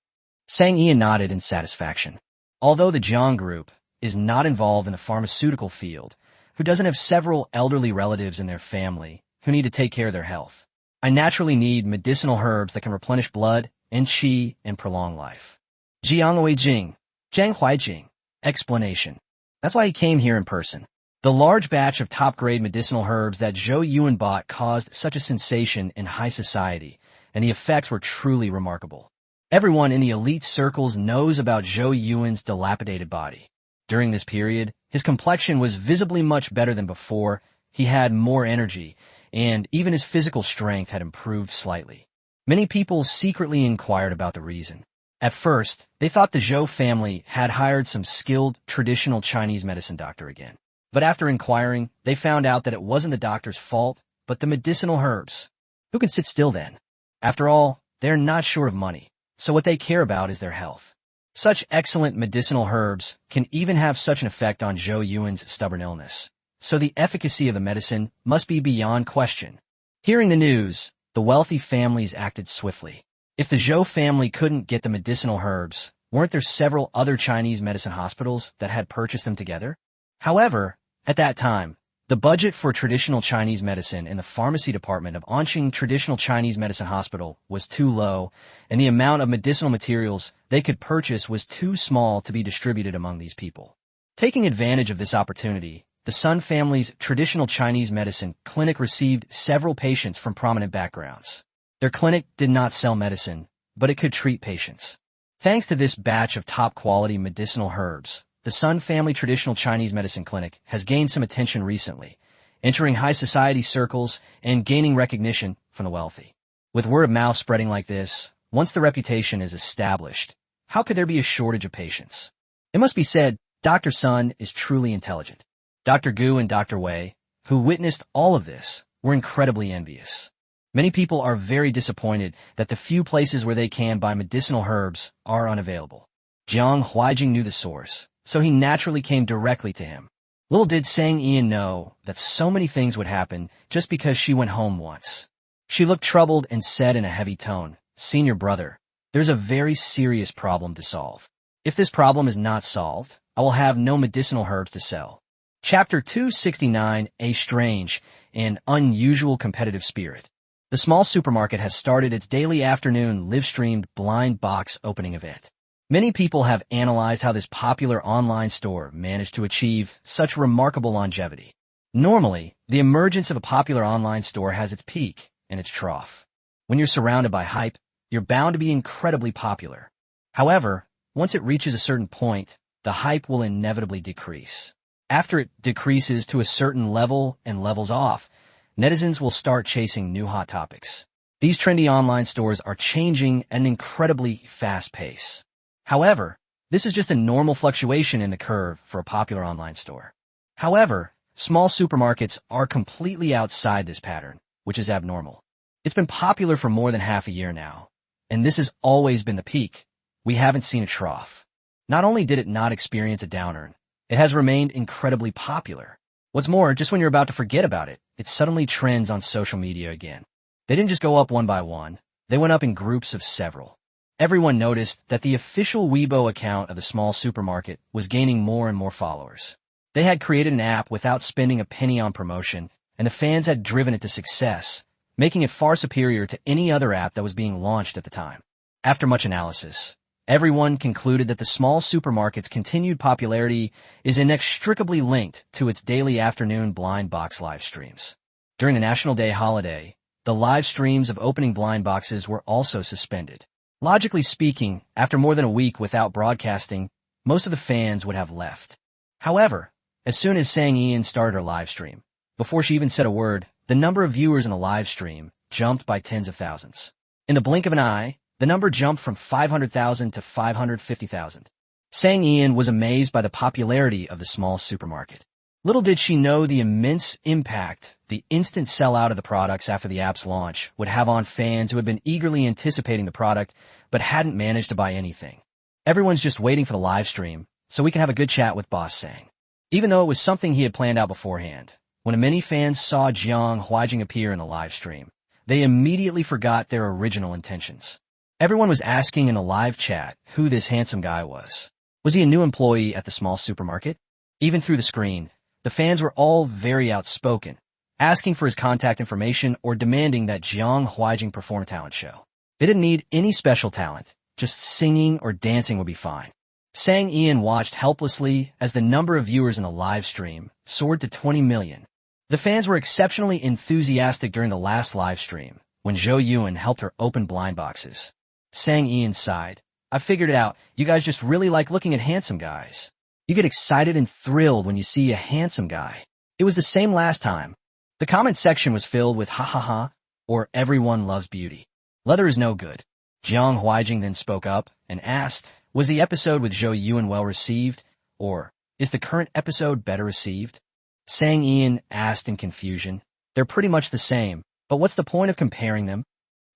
Sang Ian nodded in satisfaction. Although the Jiang Group is not involved in the pharmaceutical field, who doesn't have several elderly relatives in their family who need to take care of their health, I naturally need medicinal herbs that can replenish blood and qi and prolong life. Jiang Huaijing, Jiang Huaijing, explanation. That's why he came here in person. The large batch of top-grade medicinal herbs that Zhou Yuan bought caused such a sensation in high society, and the effects were truly remarkable. Everyone in the elite circles knows about Zhou Yuan's dilapidated body. During this period, his complexion was visibly much better than before, he had more energy, and even his physical strength had improved slightly. Many people secretly inquired about the reason. At first, they thought the Zhou family had hired some skilled, traditional Chinese medicine doctor again. But after inquiring, they found out that it wasn't the doctor's fault, but the medicinal herbs. Who can sit still then? After all, they're not short of money, so what they care about is their health. Such excellent medicinal herbs can even have such an effect on Zhou Yuan's stubborn illness, so the efficacy of the medicine must be beyond question. Hearing the news, the wealthy families acted swiftly. If the Zhou family couldn't get the medicinal herbs, weren't there several other Chinese medicine hospitals that had purchased them together? However, at that time, the budget for traditional Chinese medicine in the pharmacy department of Anqing Traditional Chinese Medicine Hospital was too low, and the amount of medicinal materials they could purchase was too small to be distributed among these people. Taking advantage of this opportunity, the Sun family's traditional Chinese medicine clinic received several patients from prominent backgrounds. Their clinic did not sell medicine, but it could treat patients. Thanks to this batch of top-quality medicinal herbs, the Sun Family Traditional Chinese Medicine Clinic has gained some attention recently, entering high society circles and gaining recognition from the wealthy. With word of mouth spreading like this, once the reputation is established, how could there be a shortage of patients? It must be said, Dr. Sun is truly intelligent. Dr. Gu and Dr. Wei, who witnessed all of this, were incredibly envious. Many people are very disappointed that the few places where they can buy medicinal herbs are unavailable. Jiang Huaijing knew the source, so he naturally came directly to him. Little did Sang Ian know that so many things would happen just because she went home once. She looked troubled and said in a heavy tone, Senior brother, there's a very serious problem to solve. If this problem is not solved, I will have no medicinal herbs to sell. Chapter 269, A Strange and Unusual Competitive Spirit. The small supermarket has started its daily afternoon live-streamed blind box opening event. Many people have analyzed how this popular online store managed to achieve such remarkable longevity. Normally, the emergence of a popular online store has its peak and its trough. When you're surrounded by hype, you're bound to be incredibly popular. However, once it reaches a certain point, the hype will inevitably decrease. After it decreases to a certain level and levels off, netizens will start chasing new hot topics. These trendy online stores are changing at an incredibly fast pace. However, this is just a normal fluctuation in the curve for a popular online store. However, small supermarkets are completely outside this pattern, which is abnormal. It's been popular for more than half a year now, and this has always been the peak. We haven't seen a trough. Not only did it not experience a downturn, it has remained incredibly popular. What's more, just when you're about to forget about it, it suddenly trends on social media again. They didn't just go up one by one, they went up in groups of several. Everyone noticed that the official Weibo account of the small supermarket was gaining more and more followers. They had created an app without spending a penny on promotion, and the fans had driven it to success, making it far superior to any other app that was being launched at the time. After much analysis, everyone concluded that the small supermarket's continued popularity is inextricably linked to its daily afternoon blind box live streams. During the National Day holiday, the live streams of opening blind boxes were also suspended. Logically speaking, after more than a week without broadcasting, most of the fans would have left. However, as soon as Sang Ian started her live stream, before she even said a word, the number of viewers in the live stream jumped by tens of thousands. In the blink of an eye, the number jumped from 500,000 to 550,000. Sang Ian was amazed by the popularity of the small supermarket. Little did she know the immense impact the instant sellout of the products after the app's launch would have on fans who had been eagerly anticipating the product but hadn't managed to buy anything. Everyone's just waiting for the live stream so we can have a good chat with Boss Sang. Even though it was something he had planned out beforehand, when many fans saw Jiang Huijing appear in the live stream, they immediately forgot their original intentions. Everyone was asking in a live chat who this handsome guy was. Was he a new employee at the small supermarket? Even through the screen, the fans were all very outspoken, asking for his contact information or demanding that Jiang Huijing perform a talent show. They didn't need any special talent, just singing or dancing would be fine. Sang Ian watched helplessly as the number of viewers in the live stream soared to 20 million. The fans were exceptionally enthusiastic during the last live stream, when Zhou Yuan helped her open blind boxes. Sang Ian sighed. I figured it out. You guys just really like looking at handsome guys. You get excited and thrilled when you see a handsome guy. It was the same last time. The comment section was filled with ha ha ha, or everyone loves beauty. Leather is no good. Jiang Huijing then spoke up and asked, was the episode with Zhou Yuan well received, or is the current episode better received? Sang Ian asked in confusion. They're pretty much the same, but what's the point of comparing them?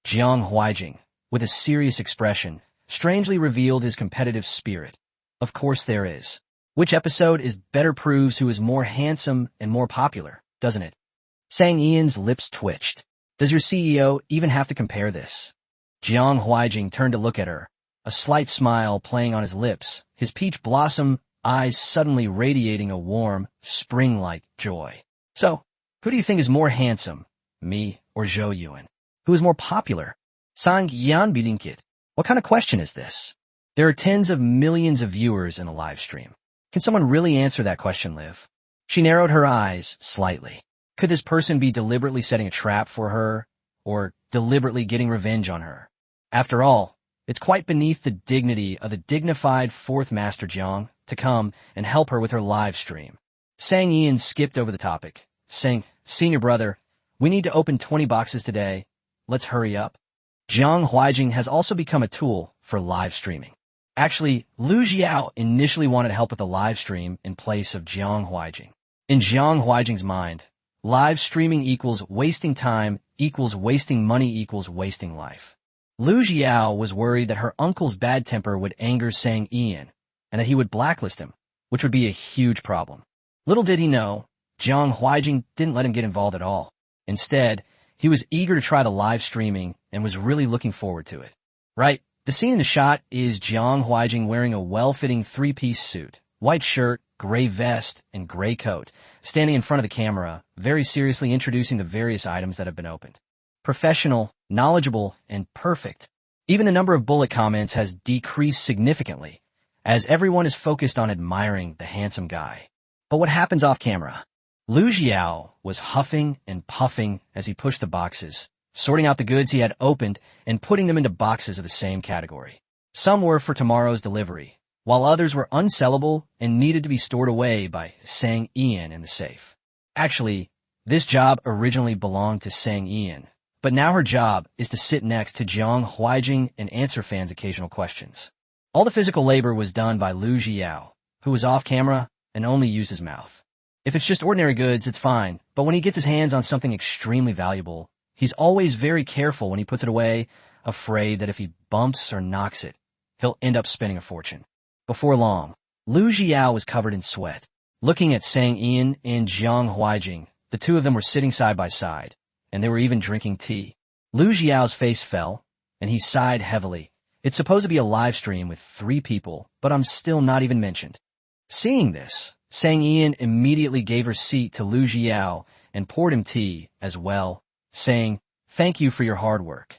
Jiang Huijing, with a serious expression, strangely revealed his competitive spirit. Of course there is. Which episode is better proves who is more handsome and more popular, doesn't it? Sang Ian's lips twitched. Does your CEO even have to compare this? Jiang Huijing turned to look at her, a slight smile playing on his lips, his peach blossom eyes suddenly radiating a warm, spring-like joy. So, who do you think is more handsome, me or Zhou Yuan? Who is more popular? Sang Yan Bilinkit. What kind of question is this? There are tens of millions of viewers in a live stream. Can someone really answer that question, Liv? She narrowed her eyes slightly. Could this person be deliberately setting a trap for her, or deliberately getting revenge on her? After all, it's quite beneath the dignity of the dignified fourth Master Jiang to come and help her with her live stream. Sang Ian skipped over the topic, saying, Senior brother, we need to open 20 boxes today. Let's hurry up. Jiang Huijing has also become a tool for live streaming. Actually, Lu Jiao initially wanted help with the live stream in place of Jiang Huijing. In Jiang Huijing's mind, live streaming equals wasting time equals wasting money equals wasting life. Lu Jiao was worried that her uncle's bad temper would anger Sang Ian, and that he would blacklist him, which would be a huge problem. Little did he know, Jiang Huijing didn't let him get involved at all. Instead, he was eager to try the live streaming and was really looking forward to it. Right? The scene in the shot is Jiang Huijing wearing a well-fitting three-piece suit, white shirt, gray vest, and gray coat, standing in front of the camera, very seriously introducing the various items that have been opened. Professional, knowledgeable, and perfect. Even the number of bullet comments has decreased significantly, as everyone is focused on admiring the handsome guy. But what happens off camera? Lu Jiao was huffing and puffing as he pushed the boxes, sorting out the goods he had opened and putting them into boxes of the same category. Some were for tomorrow's delivery, while others were unsellable and needed to be stored away by Sang Ian in the safe. Actually, this job originally belonged to Sang Ian, but now her job is to sit next to Jiang Huijing and answer fans' occasional questions. All the physical labor was done by Lu Jiao, who was off camera and only used his mouth. If it's just ordinary goods, it's fine, but when he gets his hands on something extremely valuable, he's always very careful when he puts it away, afraid that if he bumps or knocks it, he'll end up spending a fortune. Before long, Lu Jiao was covered in sweat. Looking at Sang Ian and Jiang Huijing, the two of them were sitting side by side, and they were even drinking tea. Lu Jiao's face fell, and he sighed heavily. It's supposed to be a live stream with 3 people, but I'm still not even mentioned. Seeing this, Sang Ian immediately gave her seat to Lu Jiao and poured him tea as well, saying, Thank you for your hard work.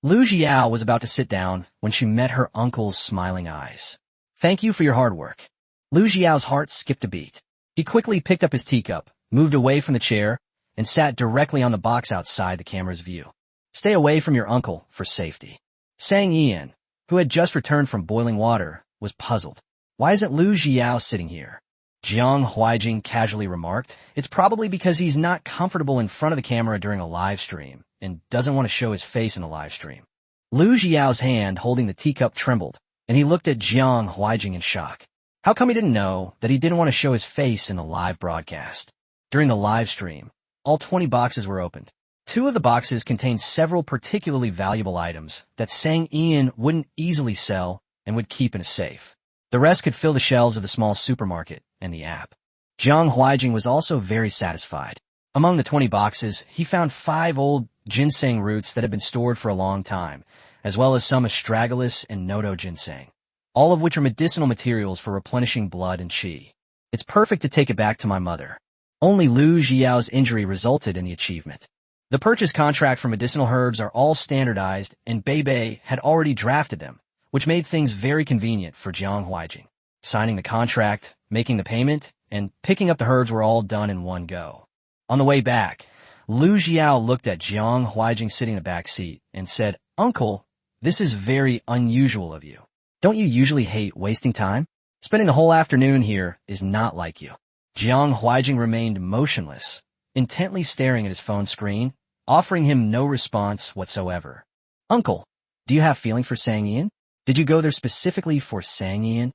Lu Jiao was about to sit down when she met her uncle's smiling eyes. Thank you for your hard work. Lu Jiao's heart skipped a beat. He quickly picked up his teacup, moved away from the chair, and sat directly on the box outside the camera's view. Stay away from your uncle for safety. Sang Ian, who had just returned from boiling water, was puzzled. Why isn't Lu Jiao sitting here? Jiang Huijing casually remarked, it's probably because he's not comfortable in front of the camera during a live stream and doesn't want to show his face in a live stream. Lu Jiao's hand holding the teacup trembled, and he looked at Jiang Huijing in shock. How come he didn't know that he didn't want to show his face in the live broadcast? During the live stream, all 20 boxes were opened. 2 of the boxes contained several particularly valuable items that Sang Ian wouldn't easily sell and would keep in a safe. The rest could fill the shelves of the small supermarket and the app. Jiang Huijing was also very satisfied. Among the 20 boxes, he found 5 old ginseng roots that had been stored for a long time, as well as some astragalus and nodo ginseng, all of which are medicinal materials for replenishing blood and qi. It's perfect to take it back to my mother. Only Lu Jiao's injury resulted in the achievement. The purchase contract for medicinal herbs are all standardized, and Bei had already drafted them, which made things very convenient for Jiang Huijing. Signing the contract, making the payment, and picking up the herbs were all done in one go. On the way back, Lu Jiao looked at Jiang Huijing sitting in the back seat and said, Uncle, this is very unusual of you. Don't you usually hate wasting time? Spending the whole afternoon here is not like you. Jiang Huijing remained motionless, intently staring at his phone screen, offering him no response whatsoever. Uncle, do you have feeling for Sang Ian? Did you go there specifically for Sang Ian?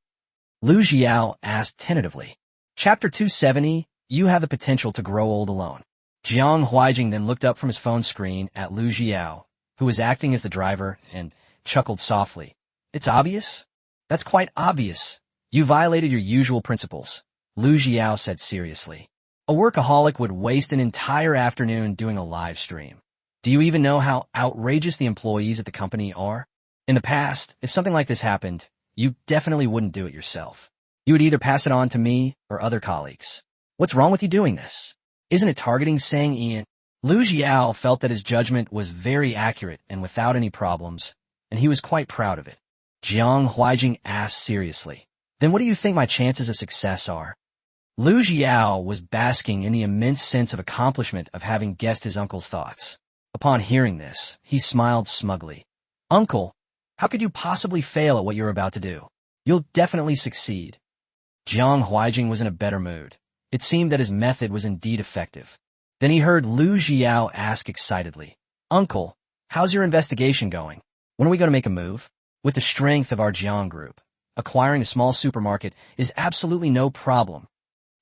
Lu Jiao asked tentatively. Chapter 270, You Have the Potential to Grow Old Alone. Jiang Huijing then looked up from his phone screen at Lu Jiao, who was acting as the driver, and chuckled softly. It's obvious? That's quite obvious. You violated your usual principles, Lu Jiao said seriously. A workaholic would waste an entire afternoon doing a live stream. Do you even know how outrageous the employees at the company are? In the past, if something like this happened, you definitely wouldn't do it yourself. You would either pass it on to me or other colleagues. What's wrong with you doing this? Isn't it targeting Sang Ian? Lu Jiao felt that his judgment was very accurate and without any problems, and he was quite proud of it. Jiang Huijing asked seriously, Then what do you think my chances of success are? Lu Jiao was basking in the immense sense of accomplishment of having guessed his uncle's thoughts. Upon hearing this, he smiled smugly. Uncle, how could you possibly fail at what you're about to do? You'll definitely succeed. Jiang Huijing was in a better mood. It seemed that his method was indeed effective. Then he heard Lu Jiao ask excitedly, Uncle, how's your investigation going? When are we going to make a move? With the strength of our Jiang group, acquiring a small supermarket is absolutely no problem.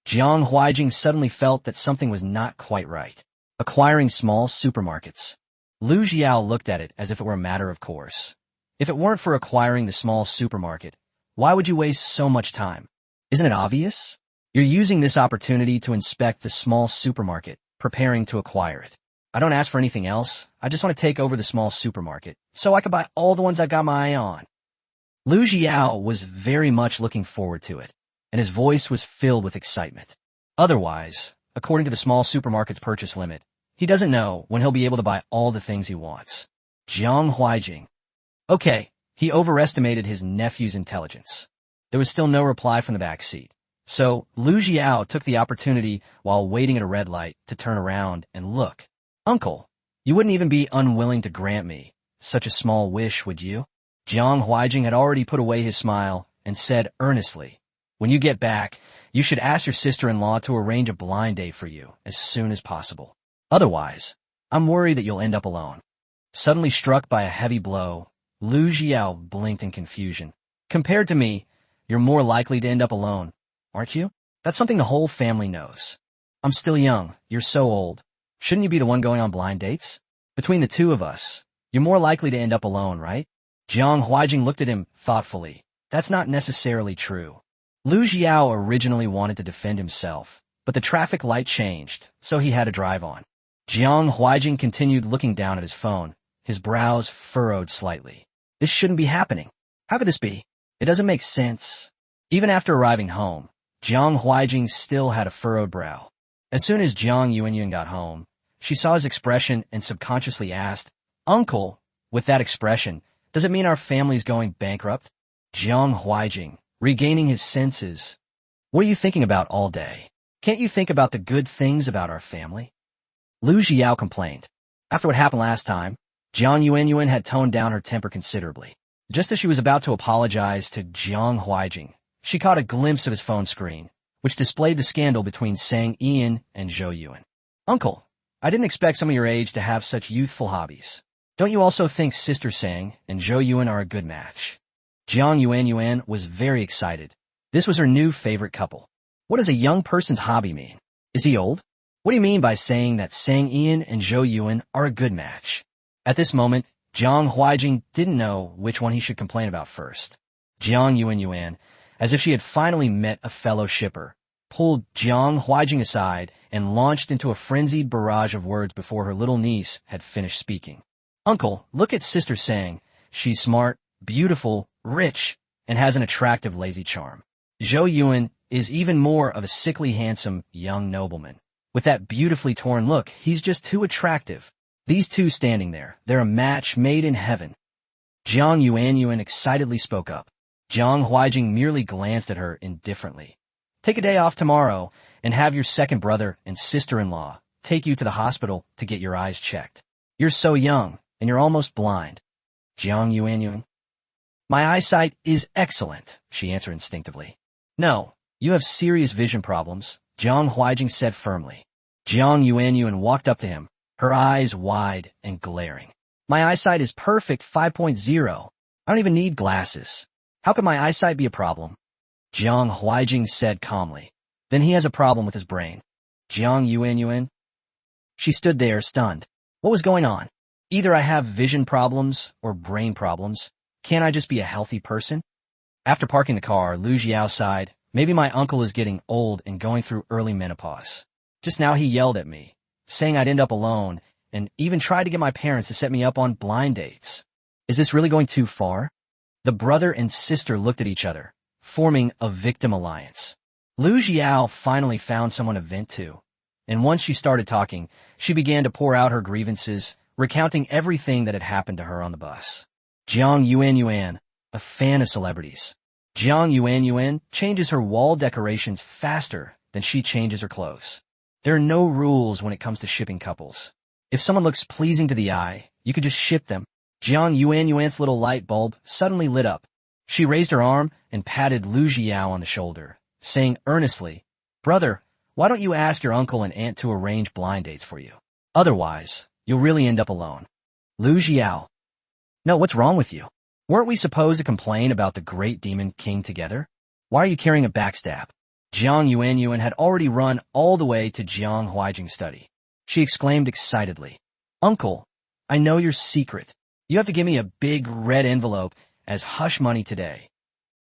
Jiang Huijing suddenly felt that something was not quite right. Acquiring small supermarkets. Lu Jiao looked at it as if it were a matter of course. If it weren't for acquiring the small supermarket, why would you waste so much time? Isn't it obvious? You're using this opportunity to inspect the small supermarket, preparing to acquire it. I don't ask for anything else. I just want to take over the small supermarket, so I can buy all the ones I've got my eye on. Lu Jiao was very much looking forward to it, and his voice was filled with excitement. Otherwise, according to the small supermarket's purchase limit, he doesn't know when he'll be able to buy all the things he wants. Jiang Huijing. Okay, he overestimated his nephew's intelligence. There was still no reply from the back seat. So, Lu Jiao took the opportunity while waiting at a red light to turn around and look. Uncle, you wouldn't even be unwilling to grant me such a small wish, would you? Jiang Huijing had already put away his smile and said earnestly, When you get back, you should ask your sister-in-law to arrange a blind date for you as soon as possible. Otherwise, I'm worried that you'll end up alone. Suddenly struck by a heavy blow, Lu Jiao blinked in confusion. Compared to me, you're more likely to end up alone, aren't you? That's something the whole family knows. I'm still young. You're so old. Shouldn't you be the one going on blind dates? Between the two of us, you're more likely to end up alone, right? Jiang Huijing looked at him thoughtfully. That's not necessarily true. Lu Jiao originally wanted to defend himself, but the traffic light changed, so he had to drive on. Jiang Huijing continued looking down at his phone, his brows furrowed slightly. This shouldn't be happening. How could this be? It doesn't make sense. Even after arriving home, Jiang Huijing still had a furrowed brow. As soon as Jiang Yuanyuan got home, she saw his expression and subconsciously asked, Uncle, with that expression, does it mean our family's going bankrupt? Jiang Huijing, regaining his senses. What are you thinking about all day? Can't you think about the good things about our family? Lu Xiao complained. After what happened last time, Jiang Yuanyuan had toned down her temper considerably. Just as she was about to apologize to Jiang Huijing, she caught a glimpse of his phone screen, which displayed the scandal between Sang Ian and Zhou Yuan. Uncle, I didn't expect some of your age to have such youthful hobbies. Don't you also think Sister Sang and Zhou Yuan are a good match? Jiang Yuanyuan was very excited. This was her new favorite couple. What does a young person's hobby mean? Is he old? What do you mean by saying that Sang Ian and Zhou Yuan are a good match? At this moment, Jiang Huijing didn't know which one he should complain about first. Jiang Yuanyuan, as if she had finally met a fellow shipper, pulled Jiang Huijing aside and launched into a frenzied barrage of words before her little niece had finished speaking. Uncle, look at Sister Sang. She's smart, beautiful, rich, and has an attractive lazy charm. Zhou Yuan is even more of a sickly handsome young nobleman. With that beautifully torn look, he's just too attractive. These two standing there, they're a match made in heaven. Jiang Yuanyuan excitedly spoke up. Jiang Huijing merely glanced at her indifferently. Take a day off tomorrow and have your second brother and sister-in-law take you to the hospital to get your eyes checked. You're so young, and you're almost blind. Jiang Yuanyuan. My eyesight is excellent, she answered instinctively. No, you have serious vision problems, Jiang Huijing said firmly. Jiang Yuanyuan walked up to him, her eyes wide and glaring. My eyesight is perfect 5.0. I don't even need glasses. How could my eyesight be a problem? Jiang Huijing said calmly. Then he has a problem with his brain. Jiang Yuanyuan. She stood there stunned. What was going on? Either I have vision problems or brain problems. Can't I just be a healthy person? After parking the car, Lu Xiao sighed. Maybe my uncle is getting old and going through early menopause. Just now he yelled at me, saying I'd end up alone, and even tried to get my parents to set me up on blind dates. Is this really going too far? The brother and sister looked at each other, forming a victim alliance. Lu Xiao finally found someone to vent to, and once she started talking, she began to pour out her grievances, recounting everything that had happened to her on the bus. Jiang Yuanyuan, a fan of celebrities. Jiang Yuanyuan changes her wall decorations faster than she changes her clothes. There are no rules when it comes to shipping couples. If someone looks pleasing to the eye, you could just ship them. Jiang Yuanyuan's little light bulb suddenly lit up. She raised her arm and patted Lu Xiao on the shoulder, saying earnestly, Brother, why don't you ask your uncle and aunt to arrange blind dates for you? Otherwise, you'll really end up alone. Lu Xiao. No, what's wrong with you? Weren't we supposed to complain about the great demon king together? Why are you carrying a backstab? Jiang Yuanyuan had already run all the way to Jiang Huijing's study. She exclaimed excitedly, Uncle, I know your secret. You have to give me a big red envelope as hush money today.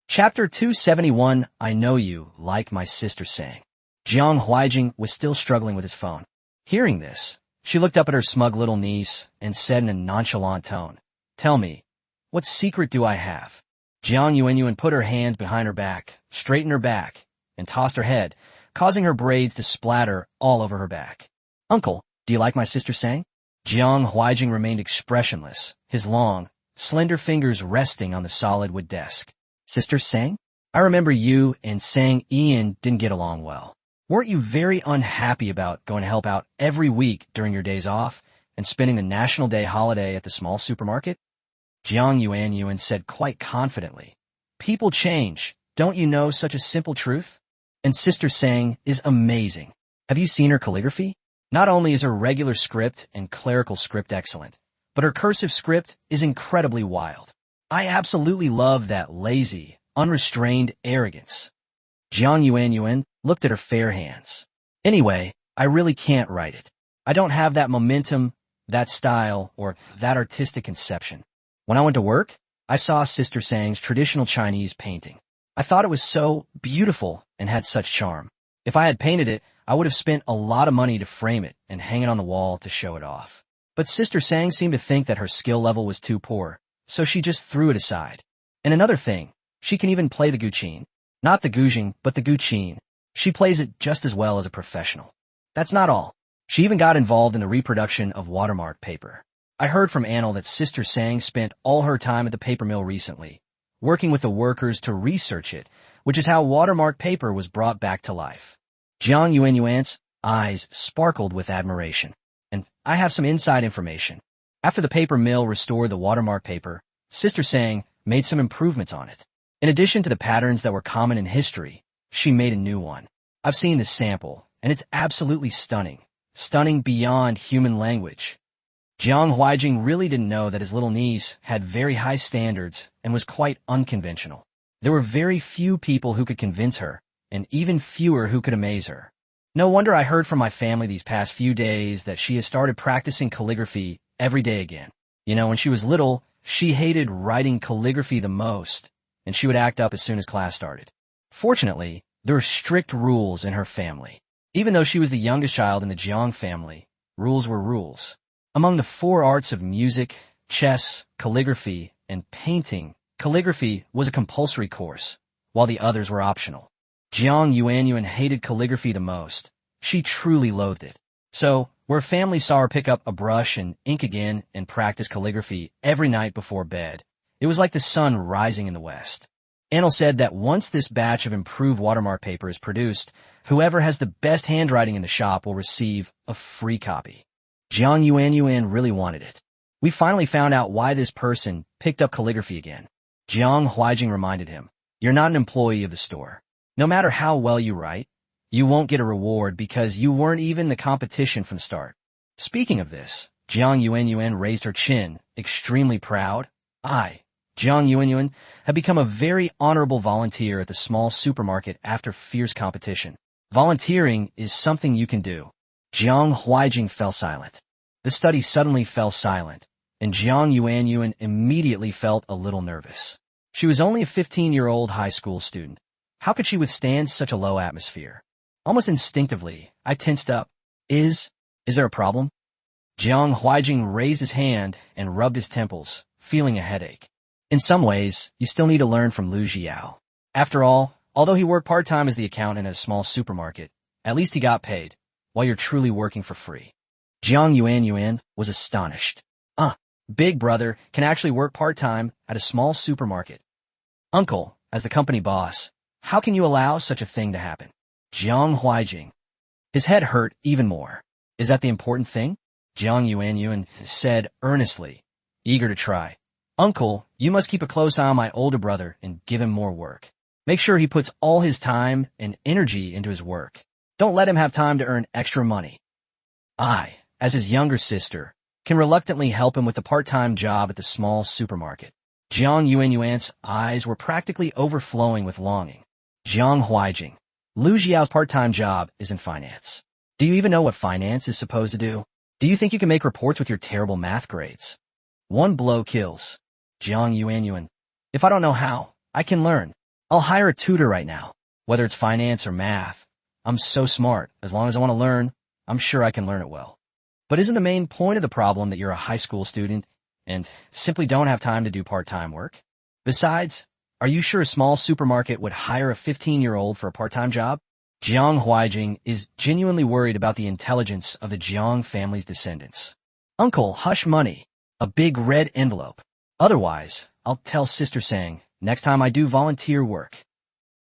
Chapter 271, I know you, like my sister sang. Jiang Huijing was still struggling with his phone. Hearing this, she looked up at her smug little niece and said in a nonchalant tone, Tell me, what secret do I have? Jiang Yuanyuan put her hands behind her back, straightened her back, and tossed her head, causing her braids to splatter all over her back. Uncle, do you like my sister sang? Jiang Huijing remained expressionless, his long, slender fingers resting on the solid wood desk. Sister Sang? I remember you and Sang Ian didn't get along well. Weren't you very unhappy about going to help out every week during your days off and spending the National Day holiday at the small supermarket? Jiang Yuanyuan said quite confidently, People change. Don't you know such a simple truth? And Sister Sang is amazing. Have you seen her calligraphy? Not only is her regular script and clerical script excellent, but her cursive script is incredibly wild. I absolutely love that lazy, unrestrained arrogance. Jiang Yuanyuan looked at her fair hands. Anyway, I really can't write it. I don't have that momentum, that style, or that artistic conception. When I went to work, I saw Sister Sang's traditional Chinese painting. I thought it was so beautiful and had such charm. If I had painted it, I would have spent a lot of money to frame it and hang it on the wall to show it off. But Sister Sang seemed to think that her skill level was too poor, so she just threw it aside. And another thing, she can even play the guqin. Not the guzheng, but the guqin. She plays it just as well as a professional. That's not all. She even got involved in the reproduction of watermark paper. I heard from Anil that Sister Sang spent all her time at the paper mill recently, working with the workers to research it, which is how watermark paper was brought back to life. Jiang Yuanyuan's eyes sparkled with admiration. And I have some inside information. After the paper mill restored the watermark paper, Sister Sang made some improvements on it. In addition to the patterns that were common in history, she made a new one. I've seen this sample, and it's absolutely stunning. Stunning beyond human language. Jiang Huijing really didn't know that his little niece had very high standards and was quite unconventional. There were very few people who could convince her, and even fewer who could amaze her. No wonder I heard from my family these past few days that she has started practicing calligraphy every day again. You know, when she was little, she hated writing calligraphy the most, and she would act up as soon as class started. Fortunately, there were strict rules in her family. Even though she was the youngest child in the Jiang family, rules were rules. Among the 4 arts of music, chess, calligraphy, and painting, calligraphy was a compulsory course, while the others were optional. Jiang Yuanyuan hated calligraphy the most. She truly loathed it. So, where family saw her pick up a brush and ink again and practice calligraphy every night before bed, it was like the sun rising in the west. Anil said that once this batch of improved watermark paper is produced, whoever has the best handwriting in the shop will receive a free copy. Jiang Yuanyuan really wanted it. We finally found out why this person picked up calligraphy again. Jiang Huijing reminded him, "You're not an employee of the store. No matter how well you write, you won't get a reward because you weren't even the competition from the start." Speaking of this, Jiang Yuanyuan raised her chin, extremely proud. Jiang Yuanyuan, had become a very honorable volunteer at the small supermarket after fierce competition. Volunteering is something you can do. Jiang Huijing fell silent. The study suddenly fell silent, and Jiang Yuanyuan immediately felt a little nervous. She was only a 15-year-old high school student. How could she withstand such a low atmosphere? Almost instinctively, I tensed up. Is there a problem? Jiang Huijing raised his hand and rubbed his temples, feeling a headache. In some ways, you still need to learn from Lu Jiao. After all, although he worked part-time as the accountant at a small supermarket, at least he got paid, while you're truly working for free. Jiang Yuanyuan was astonished. Big brother can actually work part-time at a small supermarket. Uncle, as the company boss, how can you allow such a thing to happen? Jiang Huijing. His head hurt even more. Is that the important thing? Jiang Yuanyuan said earnestly, eager to try. Uncle, you must keep a close eye on my older brother and give him more work. Make sure he puts all his time and energy into his work. Don't let him have time to earn extra money. I, as his younger sister, can reluctantly help him with a part-time job at the small supermarket. Jiang Yuanyuan's eyes were practically overflowing with longing. Jiang Huijing. Lu Jiao's part-time job is in finance. Do you even know what finance is supposed to do? Do you think you can make reports with your terrible math grades? One blow kills. Jiang Yuanyuan. If I don't know how, I can learn. I'll hire a tutor right now. Whether it's finance or math, I'm so smart. As long as I want to learn, I'm sure I can learn it well. But isn't the main point of the problem that you're a high school student and simply don't have time to do part-time work? Besides, are you sure a small supermarket would hire a 15-year-old for a part-time job? Jiang Huijing is genuinely worried about the intelligence of the Jiang family's descendants. Uncle, hush money. A big red envelope. Otherwise, I'll tell Sister Sang next time I do volunteer work.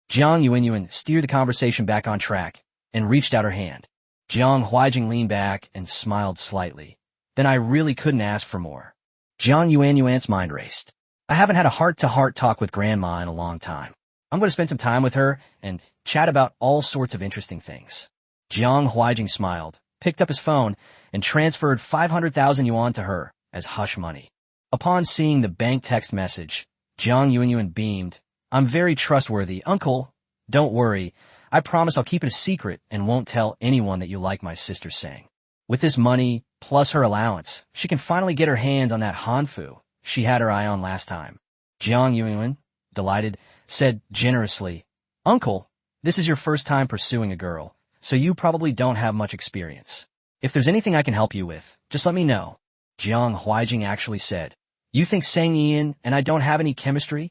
Jiang Yuanyuan steered the conversation back on track and reached out her hand. Jiang Huijing leaned back and smiled slightly. Then I really couldn't ask for more. Jiang Yuanyuan's mind raced. I haven't had a heart-to-heart talk with Grandma in a long time. I'm going to spend some time with her and chat about all sorts of interesting things. Jiang Huijing smiled, picked up his phone, and transferred 500,000 yuan to her as hush money. Upon seeing the bank text message, Jiang Yuanyuan beamed. I'm very trustworthy, Uncle. Don't worry. I promise I'll keep it a secret and won't tell anyone that you like my Sister Sang. With this money, plus her allowance, she can finally get her hands on that hanfu she had her eye on last time. Jiang Yuanyuan, delighted, said generously, Uncle, this is your first time pursuing a girl, so you probably don't have much experience. If there's anything I can help you with, just let me know. Jiang Huijing actually said, You think Sang Yian and I don't have any chemistry?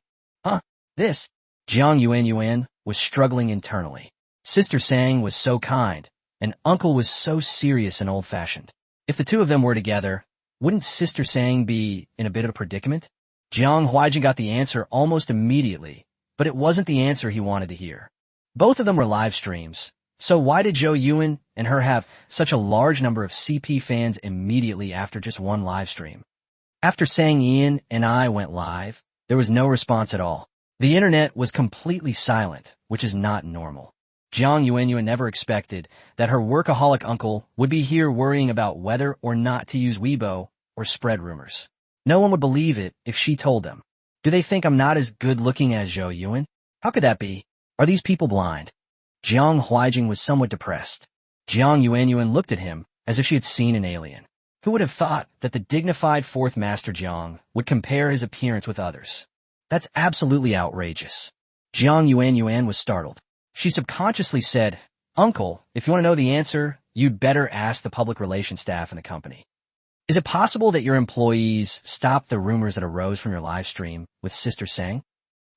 This. Jiang Yuanyuan was struggling internally. Sister Sang was so kind, and Uncle was so serious and old-fashioned. If the two of them were together, Wouldn't Sister Sang be in a bit of a predicament? Jiang Huaijin got the answer almost immediately, but it wasn't the answer he wanted to hear. Both of them were live streams, so why did Zhou Yuan and her have such a large number of CP fans immediately after just one live stream? After Sang Ian and I went live, there was no response at all. The internet was completely silent, which is not normal. Jiang Yuanyuan never expected that her workaholic uncle would be here worrying about whether or not to use Weibo or spread rumors. No one would believe it if she told them. Do they think I'm not as good-looking as Zhou Yuan? How could that be? Are these people blind? Jiang Huaijing was somewhat depressed. Jiang Yuanyuan looked at him as if she had seen an alien. Who would have thought that the dignified fourth master Jiang would compare his appearance with others? That's absolutely outrageous. Jiang Yuanyuan was startled. She subconsciously said, "Uncle, if you want to know the answer, you'd better ask the public relations staff in the company. Is it possible that your employees stopped the rumors that arose from your live stream with Sister Sang?"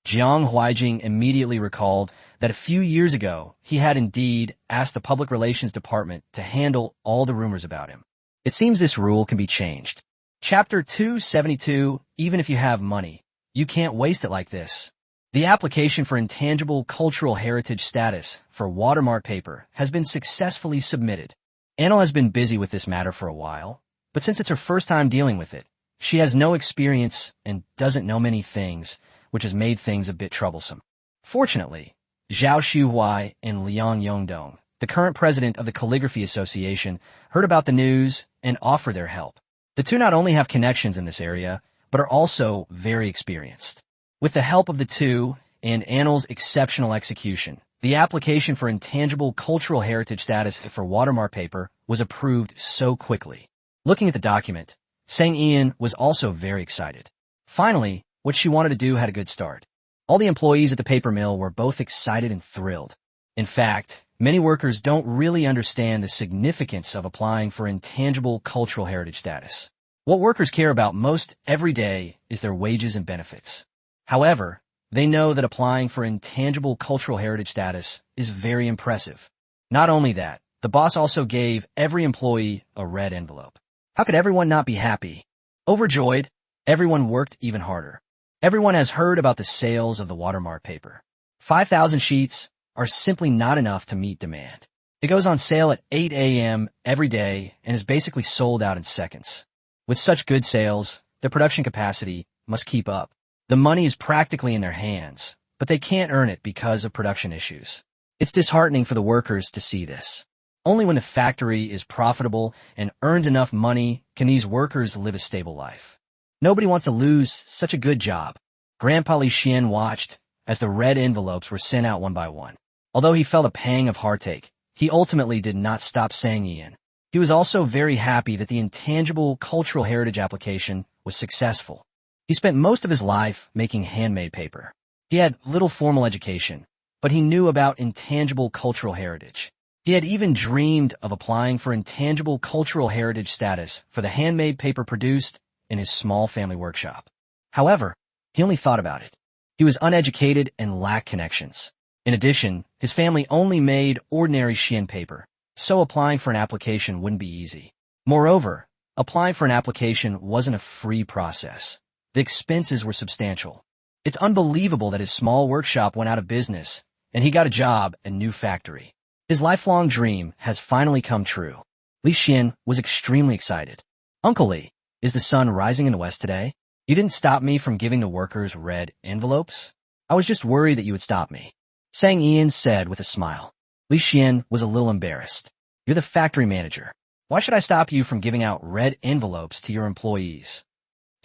Jiang Huaijing immediately recalled that a few years ago, he had indeed asked the public relations department to handle all the rumors about him. It seems this rule can be changed. Chapter 272, even if you have money, you can't waste it like this. The application for intangible cultural heritage status for watermark paper has been successfully submitted. Anil has been busy with this matter for a while, but since it's her first time dealing with it, she has no experience and doesn't know many things, which has made things a bit troublesome. Fortunately, Zhao Shuhuai and Liang Yongdong, the current president of the Calligraphy Association, heard about the news and offer their help. The two not only have connections in this area, but are also very experienced. With the help of the two and Anil's exceptional execution, the application for intangible cultural heritage status for watermark paper was approved so quickly. Looking at the document, Sang Ian was also very excited. Finally, what she wanted to do had a good start. All the employees at the paper mill were both excited and thrilled. In fact, many workers don't really understand the significance of applying for intangible cultural heritage status. What workers care about most every day is their wages and benefits. However, they know that applying for intangible cultural heritage status is very impressive. Not only that, the boss also gave every employee a red envelope. How could everyone not be happy? Overjoyed, everyone worked even harder. Everyone has heard about the sales of the watermark paper. 5,000 sheets are simply not enough to meet demand. It goes on sale at 8 a.m. every day and is basically sold out in seconds. With such good sales, the production capacity must keep up. The money is practically in their hands, but they can't earn it because of production issues. It's disheartening for the workers to see this. Only when the factory is profitable and earns enough money can these workers live a stable life. Nobody wants to lose such a good job. Grandpa Li Xian watched as the red envelopes were sent out one by one. Although he felt a pang of heartache, he ultimately did not stop Sang Ian. He was also very happy that the intangible cultural heritage application was successful. He spent most of his life making handmade paper. He had little formal education, but he knew about intangible cultural heritage. He had even dreamed of applying for intangible cultural heritage status for the handmade paper produced in his small family workshop. However, he only thought about it. He was uneducated and lacked connections. In addition, his family only made ordinary Xian paper, so applying for an application wouldn't be easy. Moreover, applying for an application wasn't a free process. The expenses were substantial. It's unbelievable that his small workshop went out of business, and he got a job at a new factory. His lifelong dream has finally come true. Li Xian was extremely excited. "Uncle Li, is the sun rising in the west today? You didn't stop me from giving the workers red envelopes? I was just worried that you would stop me," Sang Ian said with a smile. Li Xian was a little embarrassed. "You're the factory manager. Why should I stop you from giving out red envelopes to your employees?"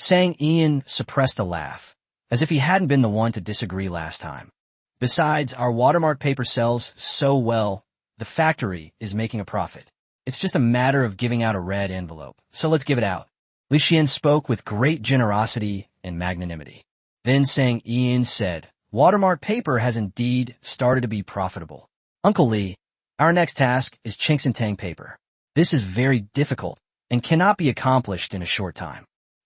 Sang Ian suppressed a laugh, as if he hadn't been the one to disagree last time. "Besides, our watermark paper sells so well, the factory is making a profit. It's just a matter of giving out a red envelope, so let's give it out." Li Xian spoke with great generosity and magnanimity. Then Sang Ian said, "Watermark paper has indeed started to be profitable. Uncle Li, our next task is Tang paper. This is very difficult and cannot be accomplished in a short time.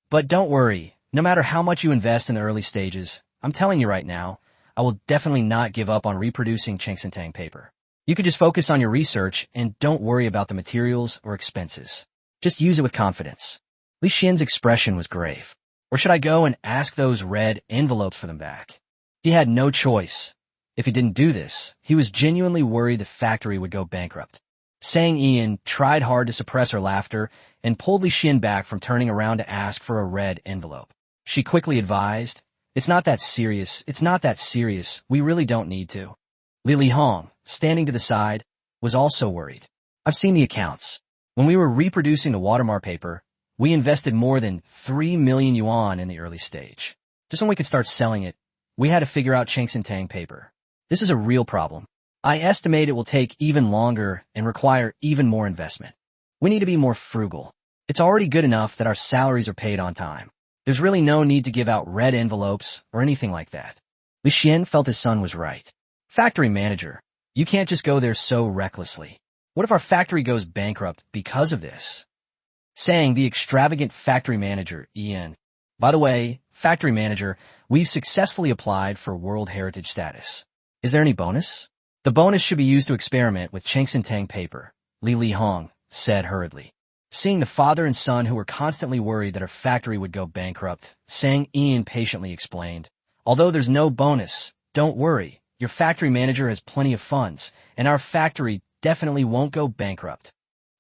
But don't worry, no matter how much you invest in the early stages, I'm telling you right now, I will definitely not give up on reproducing Tang paper. You could just focus on your research and don't worry about the materials or expenses. Just use it with confidence." Li Xian's expression was grave. Or should I go and ask those red envelopes for them back? He had no choice. If he didn't do this, he was genuinely worried the factory would go bankrupt. Sang Ian tried hard to suppress her laughter and pulled Li Xian back from turning around to ask for a red envelope. She quickly advised, It's not that serious. We really don't need to. Li Hong, standing to the side, was also worried. I've seen the accounts. When we were reproducing the watermark paper, we invested more than 3 million yuan in the early stage. Just when we could start selling it, we had to figure out Tang paper. This is a real problem. I estimate it will take even longer and require even more investment. We need to be more frugal. It's already good enough that our salaries are paid on time. There's really no need to give out red envelopes or anything like that. Li Xian felt his son was right. Factory manager, you can't just go there so recklessly. What if our factory goes bankrupt because of this? Saying the extravagant factory manager, Ian. By the way, factory manager, we've successfully applied for World Heritage status. Is there any bonus? The bonus should be used to experiment with Tang paper, Li Hong said hurriedly. Seeing the father and son who were constantly worried that our factory would go bankrupt, Sang Ian patiently explained, Although there's no bonus, don't worry, your factory manager has plenty of funds, and our factory definitely won't go bankrupt.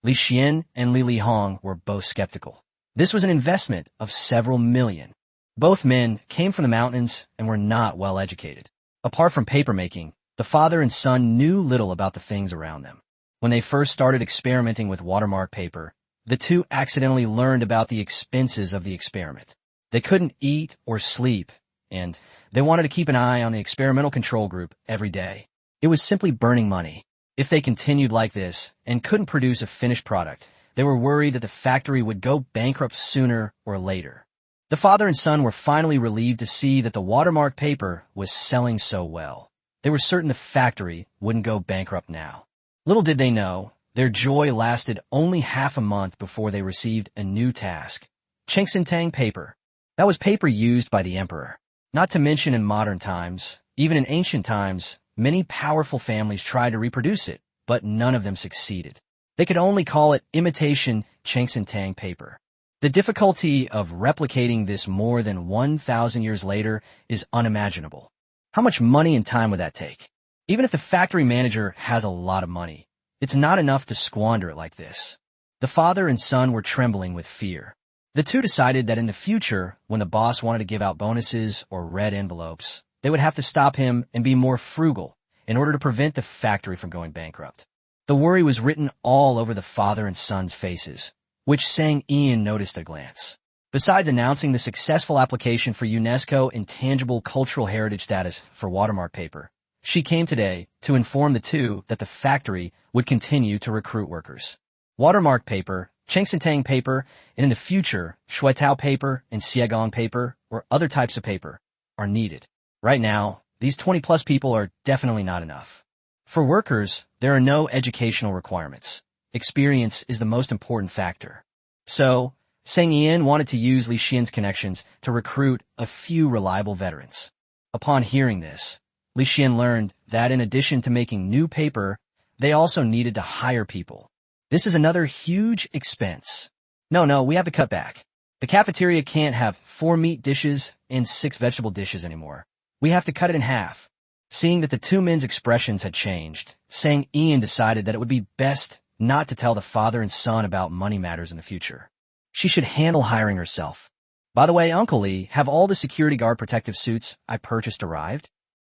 Li Xian and Li Hong were both skeptical. This was an investment of several million. Both men came from the mountains and were not well educated. Apart from papermaking, the father and son knew little about the things around them. When they first started experimenting with watermark paper, the two accidentally learned about the expenses of the experiment. They couldn't eat or sleep, and they wanted to keep an eye on the experimental control group every day. It was simply burning money. If they continued like this and couldn't produce a finished product, they were worried that the factory would go bankrupt sooner or later. The father and son were finally relieved to see that the watermark paper was selling so well. They were certain the factory wouldn't go bankrupt now. Little did they know, their joy lasted only half a month before they received a new task. Tang paper. That was paper used by the emperor. Not to mention in modern times, even in ancient times, many powerful families tried to reproduce it, but none of them succeeded. They could only call it imitation Tang paper. The difficulty of replicating this more than 1,000 years later is unimaginable. How much money and time would that take? Even if the factory manager has a lot of money, it's not enough to squander it like this. The father and son were trembling with fear. The two decided that in the future, when the boss wanted to give out bonuses or red envelopes, they would have to stop him and be more frugal in order to prevent the factory from going bankrupt. The worry was written all over the father and son's faces, which Sang Ian noticed at a glance. Besides announcing the successful application for UNESCO Intangible Cultural Heritage status for watermark paper, she came today to inform the two that the factory would continue to recruit workers. Watermark paper, Tang paper, and in the future, Shuitao paper and Xiegong paper or other types of paper are needed. Right now, these 20-plus people are definitely not enough. For workers, there are no educational requirements. Experience is the most important factor. So, Sang Ian wanted to use Li Xian's connections to recruit a few reliable veterans. Upon hearing this, Li Xian learned that in addition to making new paper, they also needed to hire people. This is another huge expense. No, we have to cut back. The cafeteria can't have 4 meat dishes and 6 vegetable dishes anymore. We have to cut it in half. Seeing that the two men's expressions had changed, Sang Ian decided that it would be best not to tell the father and son about money matters in the future. She should handle hiring herself. By the way, Uncle Lee, have all the security guard protective suits I purchased arrived?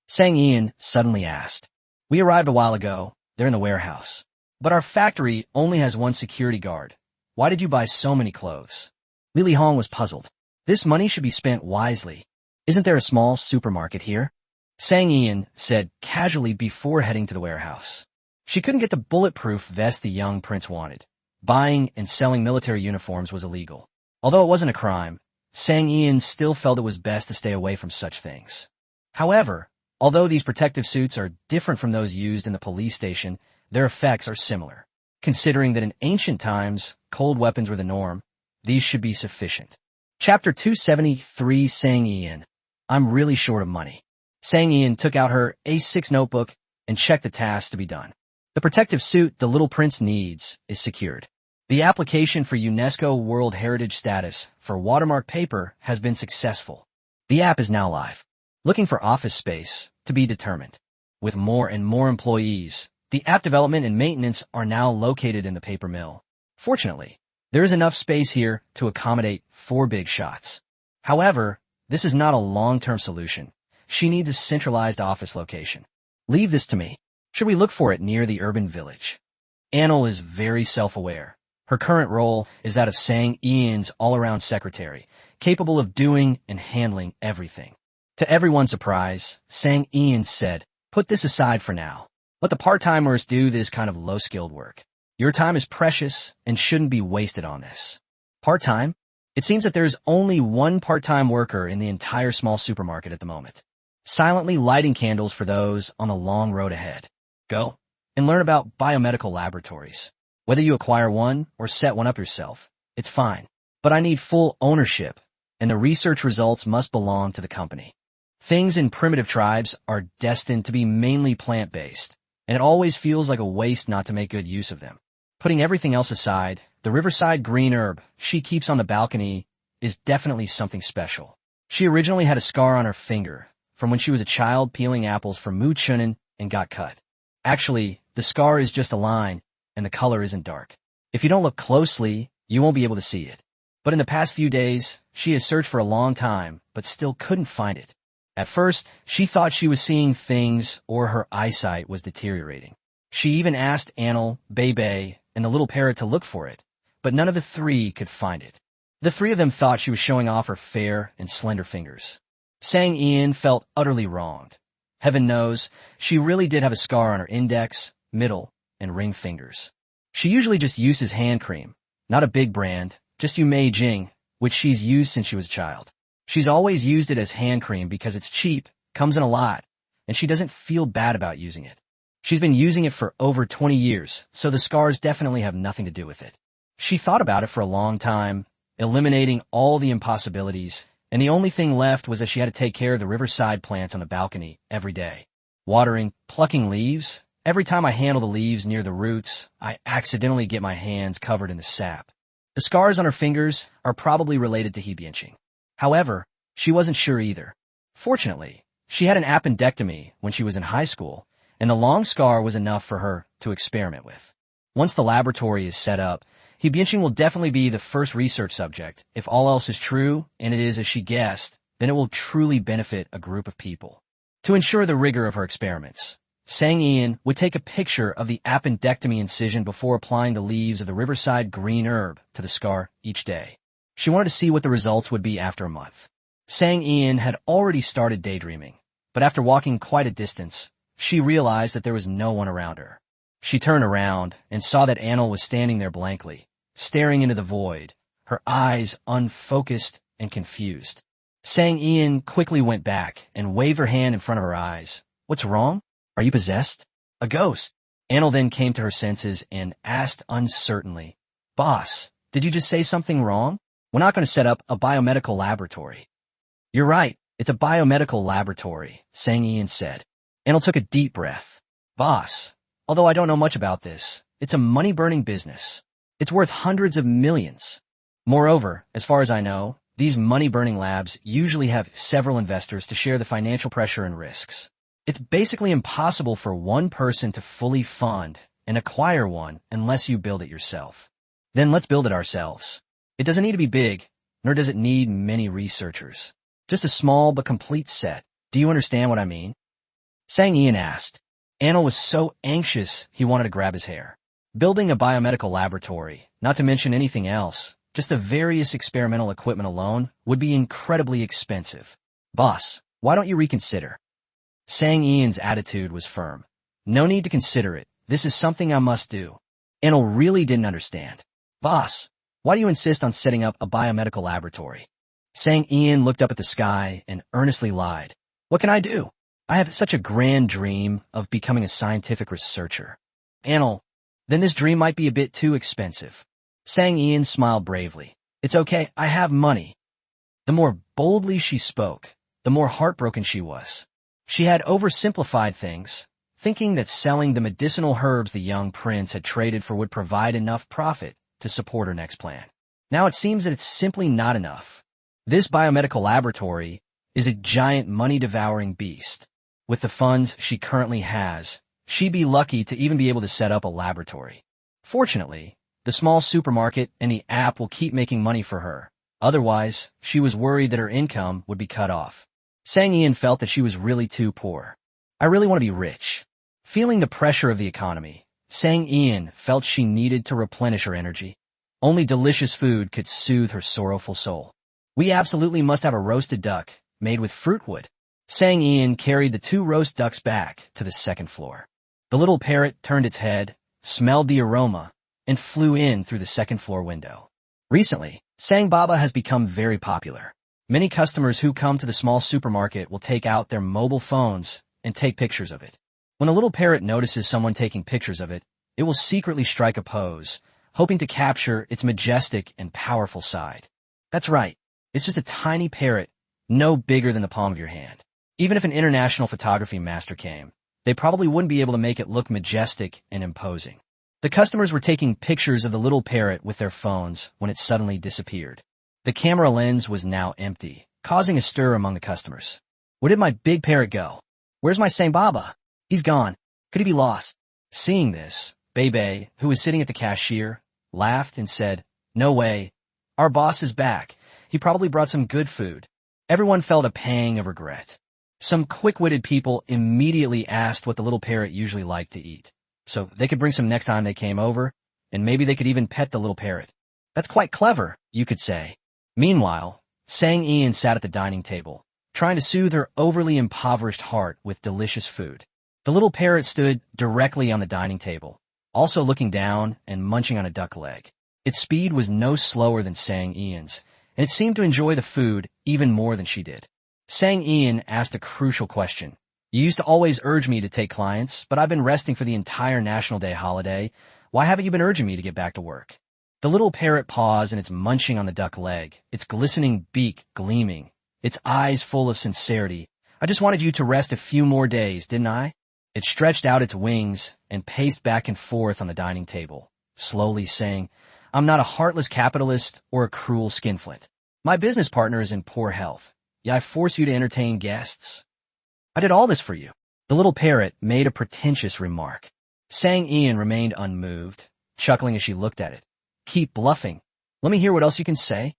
Sang Ian suddenly asked. We arrived a while ago. They're in the warehouse. But our factory only has 1 security guard. Why did you buy so many clothes? Li Hong was puzzled. This money should be spent wisely. Isn't there a small supermarket here? Sang Ian said casually before heading to the warehouse. She couldn't get the bulletproof vest the young prince wanted. Buying and selling military uniforms was illegal. Although it wasn't a crime, Sang Ian still felt it was best to stay away from such things. However, although these protective suits are different from those used in the police station, their effects are similar. Considering that in ancient times, cold weapons were the norm, these should be sufficient. Chapter 273 Sang Ian. I'm really short of money. Sang Ian took out her A6 notebook and checked the tasks to be done. The protective suit the little prince needs is secured. The application for UNESCO World Heritage status for watermark paper has been successful. The app is now live. Looking for office space to be determined. With more and more employees, the app development and maintenance are now located in the paper mill. Fortunately, there is enough space here to accommodate 4 big shots. However, this is not a long-term solution. She needs a centralized office location. Leave this to me. Should we look for it near the urban village? Anil is very self-aware. Her current role is that of Sang Ian's all-around secretary, capable of doing and handling everything. To everyone's surprise, Sang Ian said, "Put this aside for now. Let the part-timers do this kind of low-skilled work. Your time is precious and shouldn't be wasted on this." Part-time? It seems that there's only one part-time worker in the entire small supermarket at the moment, silently lighting candles for those on the long road ahead. Go and learn about biomedical laboratories. Whether you acquire one or set one up yourself, it's fine. But I need full ownership, and the research results must belong to the company. Things in primitive tribes are destined to be mainly plant-based, and it always feels like a waste not to make good use of them. Putting everything else aside, the riverside green herb she keeps on the balcony is definitely something special. She originally had a scar on her finger from when she was a child peeling apples for Mu Chunin and got cut. Actually, the scar is just a line, and the color isn't dark. If you don't look closely, you won't be able to see it. But in the past few days, she has searched for a long time, but still couldn't find it. At first, she thought she was seeing things or her eyesight was deteriorating. She even asked Anil, Bebe, and the little parrot to look for it, but none of the 3 could find it. The 3 of them thought she was showing off her fair and slender fingers. Sang Ian felt utterly wronged. Heaven knows, she really did have a scar on her index, middle, and ring fingers. She usually just uses hand cream, not a big brand, just Yu Mei Jing, which she's used since she was a child. She's always used it as hand cream because it's cheap, comes in a lot, and she doesn't feel bad about using it. She's been using it for over 20 years, so the scars definitely have nothing to do with it. She thought about it for a long time, eliminating all the impossibilities, and the only thing left was that she had to take care of the riverside plants on the balcony every day. Watering, plucking leaves. Every time I handle the leaves near the roots, I accidentally get my hands covered in the sap. The scars on her fingers are probably related to hebienching. However, she wasn't sure either. Fortunately, she had an appendectomy when she was in high school, and the long scar was enough for her to experiment with. Once the laboratory is set up, hebienching will definitely be the first research subject. If all else is true, and it is as she guessed, then it will truly benefit a group of people. To ensure the rigor of her experiments, Sang Ian would take a picture of the appendectomy incision before applying the leaves of the riverside green herb to the scar each day. She wanted to see what the results would be after a month. Sang Ian had already started daydreaming, but after walking quite a distance, she realized that there was no one around her. She turned around and saw that Anil was standing there blankly, staring into the void, her eyes unfocused and confused. Sang Ian quickly went back and waved her hand in front of her eyes. "What's wrong? Are you possessed?" "A ghost." Anil then came to her senses and asked uncertainly, "Boss, did you just say something wrong? We're not going to set up a biomedical laboratory." "You're right, it's a biomedical laboratory," Sang Ian said. Anil took a deep breath. "Boss, although I don't know much about this, it's a money-burning business. It's worth hundreds of millions. Moreover, as far as I know, these money-burning labs usually have several investors to share the financial pressure and risks. It's basically impossible for one person to fully fund and acquire one unless you build it yourself. Then let's build it ourselves. It doesn't need to be big, nor does it need many researchers. Just a small but complete set. Do you understand what I mean?" Sang Ian asked. Anil was so anxious he wanted to grab his hair. Building a biomedical laboratory, not to mention anything else, just the various experimental equipment alone, would be incredibly expensive. "Boss, why don't you reconsider?" Sang Ian's attitude was firm. "No need to consider it. This is something I must do." Anil really didn't understand. "Boss, why do you insist on setting up a biomedical laboratory?" Sang Ian looked up at the sky and earnestly lied. "What can I do? I have such a grand dream of becoming a scientific researcher." "Anil, then this dream might be a bit too expensive." Sang Ian smiled bravely. "It's okay, I have money." The more boldly she spoke, the more heartbroken she was. She had oversimplified things, thinking that selling the medicinal herbs the young prince had traded for would provide enough profit to support her next plan. Now it seems that it's simply not enough. This biomedical laboratory is a giant money-devouring beast. With the funds she currently has, she'd be lucky to even be able to set up a laboratory. Fortunately, the small supermarket and the app will keep making money for her. Otherwise, she was worried that her income would be cut off. Sang Ian felt that she was really too poor. I really want to be rich. Feeling the pressure of the economy, Sang Ian felt she needed to replenish her energy. Only delicious food could soothe her sorrowful soul. We absolutely must have a roasted duck made with fruit wood. Sang Ian carried the 2 roast ducks back to the second floor. The little parrot turned its head, smelled the aroma, and flew in through the second floor window. Recently, Sang Baba has become very popular. Many customers who come to the small supermarket will take out their mobile phones and take pictures of it. When a little parrot notices someone taking pictures of it, it will secretly strike a pose, hoping to capture its majestic and powerful side. That's right, it's just a tiny parrot, no bigger than the palm of your hand. Even if an international photography master came, they probably wouldn't be able to make it look majestic and imposing. The customers were taking pictures of the little parrot with their phones when it suddenly disappeared. The camera lens was now empty, causing a stir among the customers. Where did my big parrot go? Where's my Sang Baba? He's gone. Could he be lost? Seeing this, Bebe, who was sitting at the cashier, laughed and said, "No way. Our boss is back. He probably brought some good food." Everyone felt a pang of regret. Some quick-witted people immediately asked what the little parrot usually liked to eat, so they could bring some next time they came over, and maybe they could even pet the little parrot. That's quite clever, you could say. Meanwhile, Sang Ian sat at the dining table, trying to soothe her overly impoverished heart with delicious food. The little parrot stood directly on the dining table, also looking down and munching on a duck leg. Its speed was no slower than Sang Ian's, and it seemed to enjoy the food even more than she did. Sang Ian asked a crucial question. "You used to always urge me to take clients, but I've been resting for the entire National Day holiday. Why haven't you been urging me to get back to work?" The little parrot paused in its munching on the duck leg, its glistening beak gleaming, its eyes full of sincerity. "I just wanted you to rest a few more days, didn't I?" It stretched out its wings and paced back and forth on the dining table, slowly saying, "I'm not a heartless capitalist or a cruel skinflint. My business partner is in poor health. Yet I force you to entertain guests. I did all this for you." The little parrot made a pretentious remark. Sang Ian remained unmoved, chuckling as she looked at it. "Keep bluffing. Let me hear what else you can say."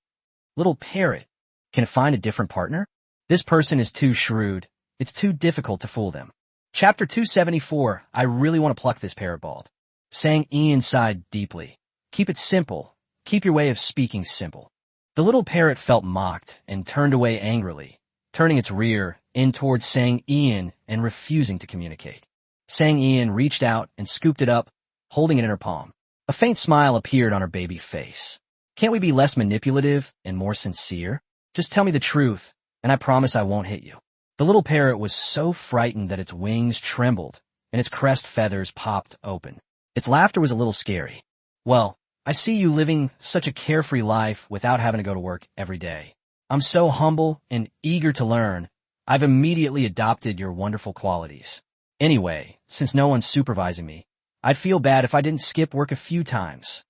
"Little parrot, can it find a different partner? This person is too shrewd. It's too difficult to fool them." Chapter 274, I really want to pluck this parrot bald. Sang Ian sighed deeply. "Keep it simple. Keep your way of speaking simple." The little parrot felt mocked and turned away angrily, turning its rear in towards Sang Ian and refusing to communicate. Sang Ian reached out and scooped it up, holding it in her palm. A faint smile appeared on her baby face. "Can't we be less manipulative and more sincere? Just tell me the truth, and I promise I won't hit you." The little parrot was so frightened that its wings trembled and its crest feathers popped open. Its laughter was a little scary. "Well, I see you living such a carefree life without having to go to work every day. I'm so humble and eager to learn. I've immediately adopted your wonderful qualities. Anyway, since no one's supervising me, I'd feel bad if I didn't skip work a few times."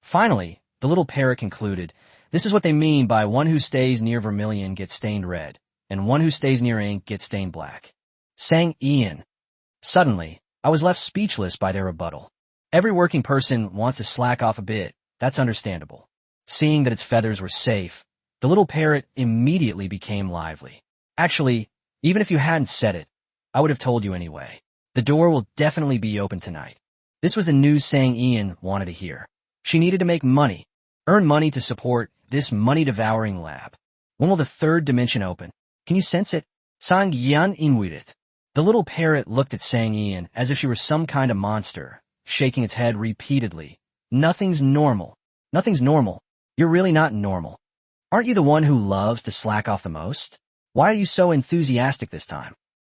Finally, the little parrot concluded, "This is what they mean by one who stays near vermilion gets stained red, and one who stays near ink gets stained black." Sang Ian. Suddenly, I was left speechless by their rebuttal. Every working person wants to slack off a bit. That's understandable. Seeing that its feathers were safe, the little parrot immediately became lively. "Actually, even if you hadn't said it, I would have told you anyway. The door will definitely be open tonight." This was the news Sang Ian wanted to hear. She needed to make money, earn money to support this money-devouring lab. "When will the third dimension open? Can you sense it?" Sang Yan Inwit. The little parrot looked at Sang Ian as if she were some kind of monster, shaking its head repeatedly. "Nothing's normal. Nothing's normal. You're really not normal. Aren't you the one who loves to slack off the most? Why are you so enthusiastic this time?"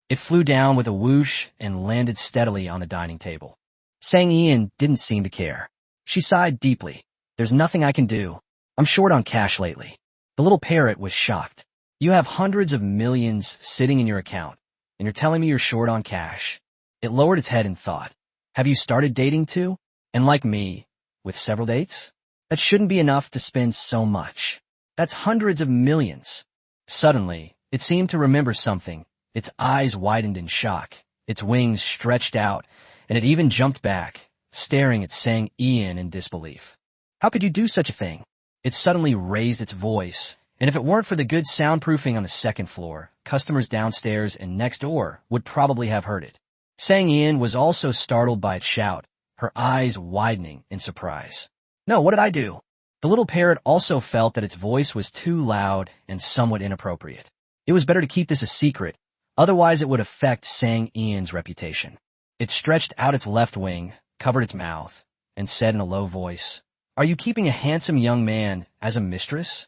It flew down with a whoosh and landed steadily on the dining table. Sang Ian didn't seem to care. She sighed deeply. "There's nothing I can do. I'm short on cash lately." The little parrot was shocked. "You have hundreds of millions sitting in your account, and you're telling me you're short on cash?" It lowered its head and thought, "Have you started dating too? And like me, with several dates?" That shouldn't be enough to spend so much. That's hundreds of millions. Suddenly, it seemed to remember something. Its eyes widened in shock. Its wings stretched out, and it even jumped back, staring at Sang Ian in disbelief. How could you do such a thing? It suddenly raised its voice, and if it weren't for the good soundproofing on the second floor, customers downstairs and next door would probably have heard it. Sang Ian was also startled by its shout, her eyes widening in surprise. No, what did I do? The little parrot also felt that its voice was too loud and somewhat inappropriate. It was better to keep this a secret, otherwise it would affect Sang Ian's reputation. It stretched out its left wing, covered its mouth, and said in a low voice, "Are you keeping a handsome young man as a mistress?"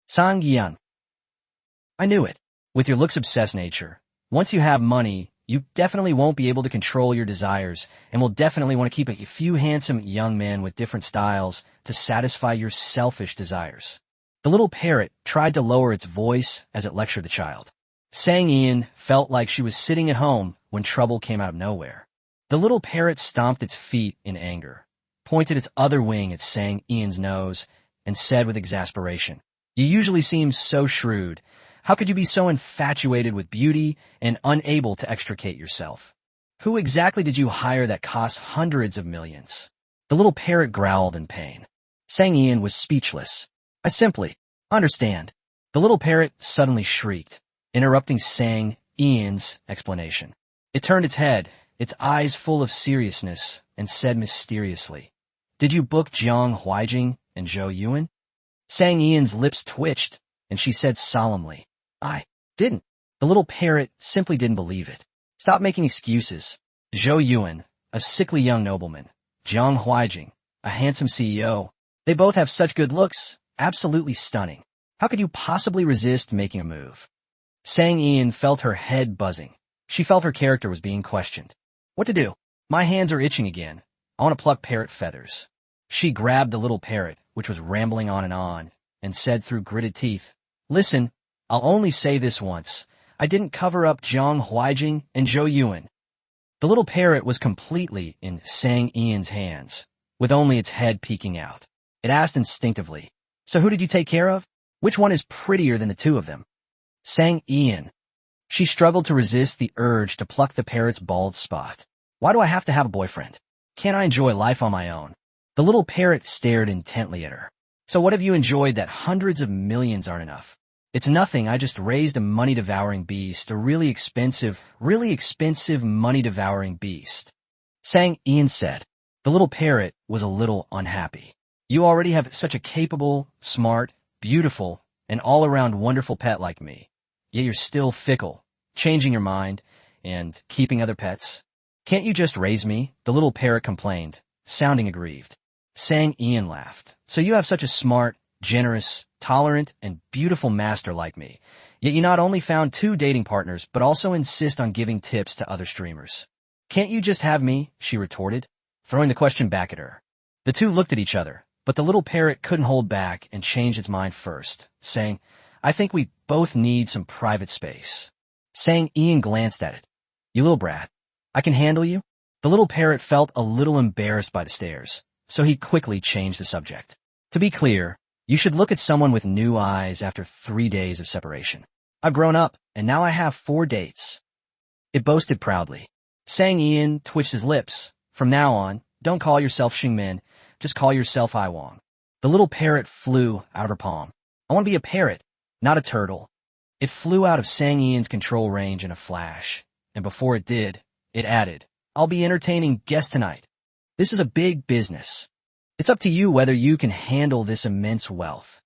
Sang Ian. I knew it. With your looks-obsessed nature, once you have money, you definitely won't be able to control your desires and will definitely want to keep a few handsome young men with different styles to satisfy your selfish desires. The little parrot tried to lower its voice as it lectured the child. Sang Ian felt like she was sitting at home when trouble came out of nowhere. The little parrot stomped its feet in anger, pointed its other wing at Sang Ian's nose, and said with exasperation, "You usually seem so shrewd. How could you be so infatuated with beauty and unable to extricate yourself? Who exactly did you hire that cost hundreds of millions?" The little parrot growled in pain. Sang Ian was speechless. "I simply understand." The little parrot suddenly shrieked, interrupting Sang Ian's explanation. It turned its head, its eyes full of seriousness, and said mysteriously, "Did you book Jiang Huijing and Zhou Yuan?" Sang Ian's lips twitched, and she said solemnly, "I didn't." The little parrot simply didn't believe it. "Stop making excuses. Zhou Yuan, a sickly young nobleman. Jiang Huijing, a handsome CEO. They both have such good looks, absolutely stunning. How could you possibly resist making a move?" Sang Ian felt her head buzzing. She felt her character was being questioned. What to do? My hands are itching again. I want to pluck parrot feathers. She grabbed the little parrot, which was rambling on, and said through gritted teeth, "Listen, I'll only say this once. I didn't cover up Jiang Huijing and Zhou Yuan." The little parrot was completely in Sang Ian's hands, with only its head peeking out. It asked instinctively, "So who did you take care of? Which one is prettier than the two of them?" Sang Ian. She struggled to resist the urge to pluck the parrot's bald spot. Why do I have to have a boyfriend? Can't I enjoy life on my own? The little parrot stared intently at her. So what have you enjoyed that hundreds of millions aren't enough? It's nothing. I just raised a money-devouring beast, a really expensive money-devouring beast. Sang Ian said. The little parrot was a little unhappy. You already have such a capable, smart, beautiful, and all-around wonderful pet like me. Yet you're still fickle, changing your mind, and keeping other pets. Can't you just raise me? The little parrot complained, sounding aggrieved. Sang Ian laughed. So you have such a smart, generous, tolerant, and beautiful master like me. Yet you not only found 2 dating partners, but also insist on giving tips to other streamers. Can't you just have me? She retorted, throwing the question back at her. The two looked at each other, but the little parrot couldn't hold back and changed its mind first, saying, I think we both need some private space. Sang Ian glanced at it. You little brat, I can handle you? The little parrot felt a little embarrassed by the stares, so he quickly changed the subject. To be clear, you should look at someone with new eyes after 3 days of separation. I've grown up, and now I have 4 dates. It boasted proudly. Sang Ian twitched his lips. From now on, don't call yourself Xingmin, just call yourself Iwang. The little parrot flew out of her palm. I want to be a parrot, not a turtle. It flew out of Sang Ian's control range in a flash, and before it did, it added, I'll be entertaining guests tonight. This is a big business. It's up to you whether you can handle this immense wealth.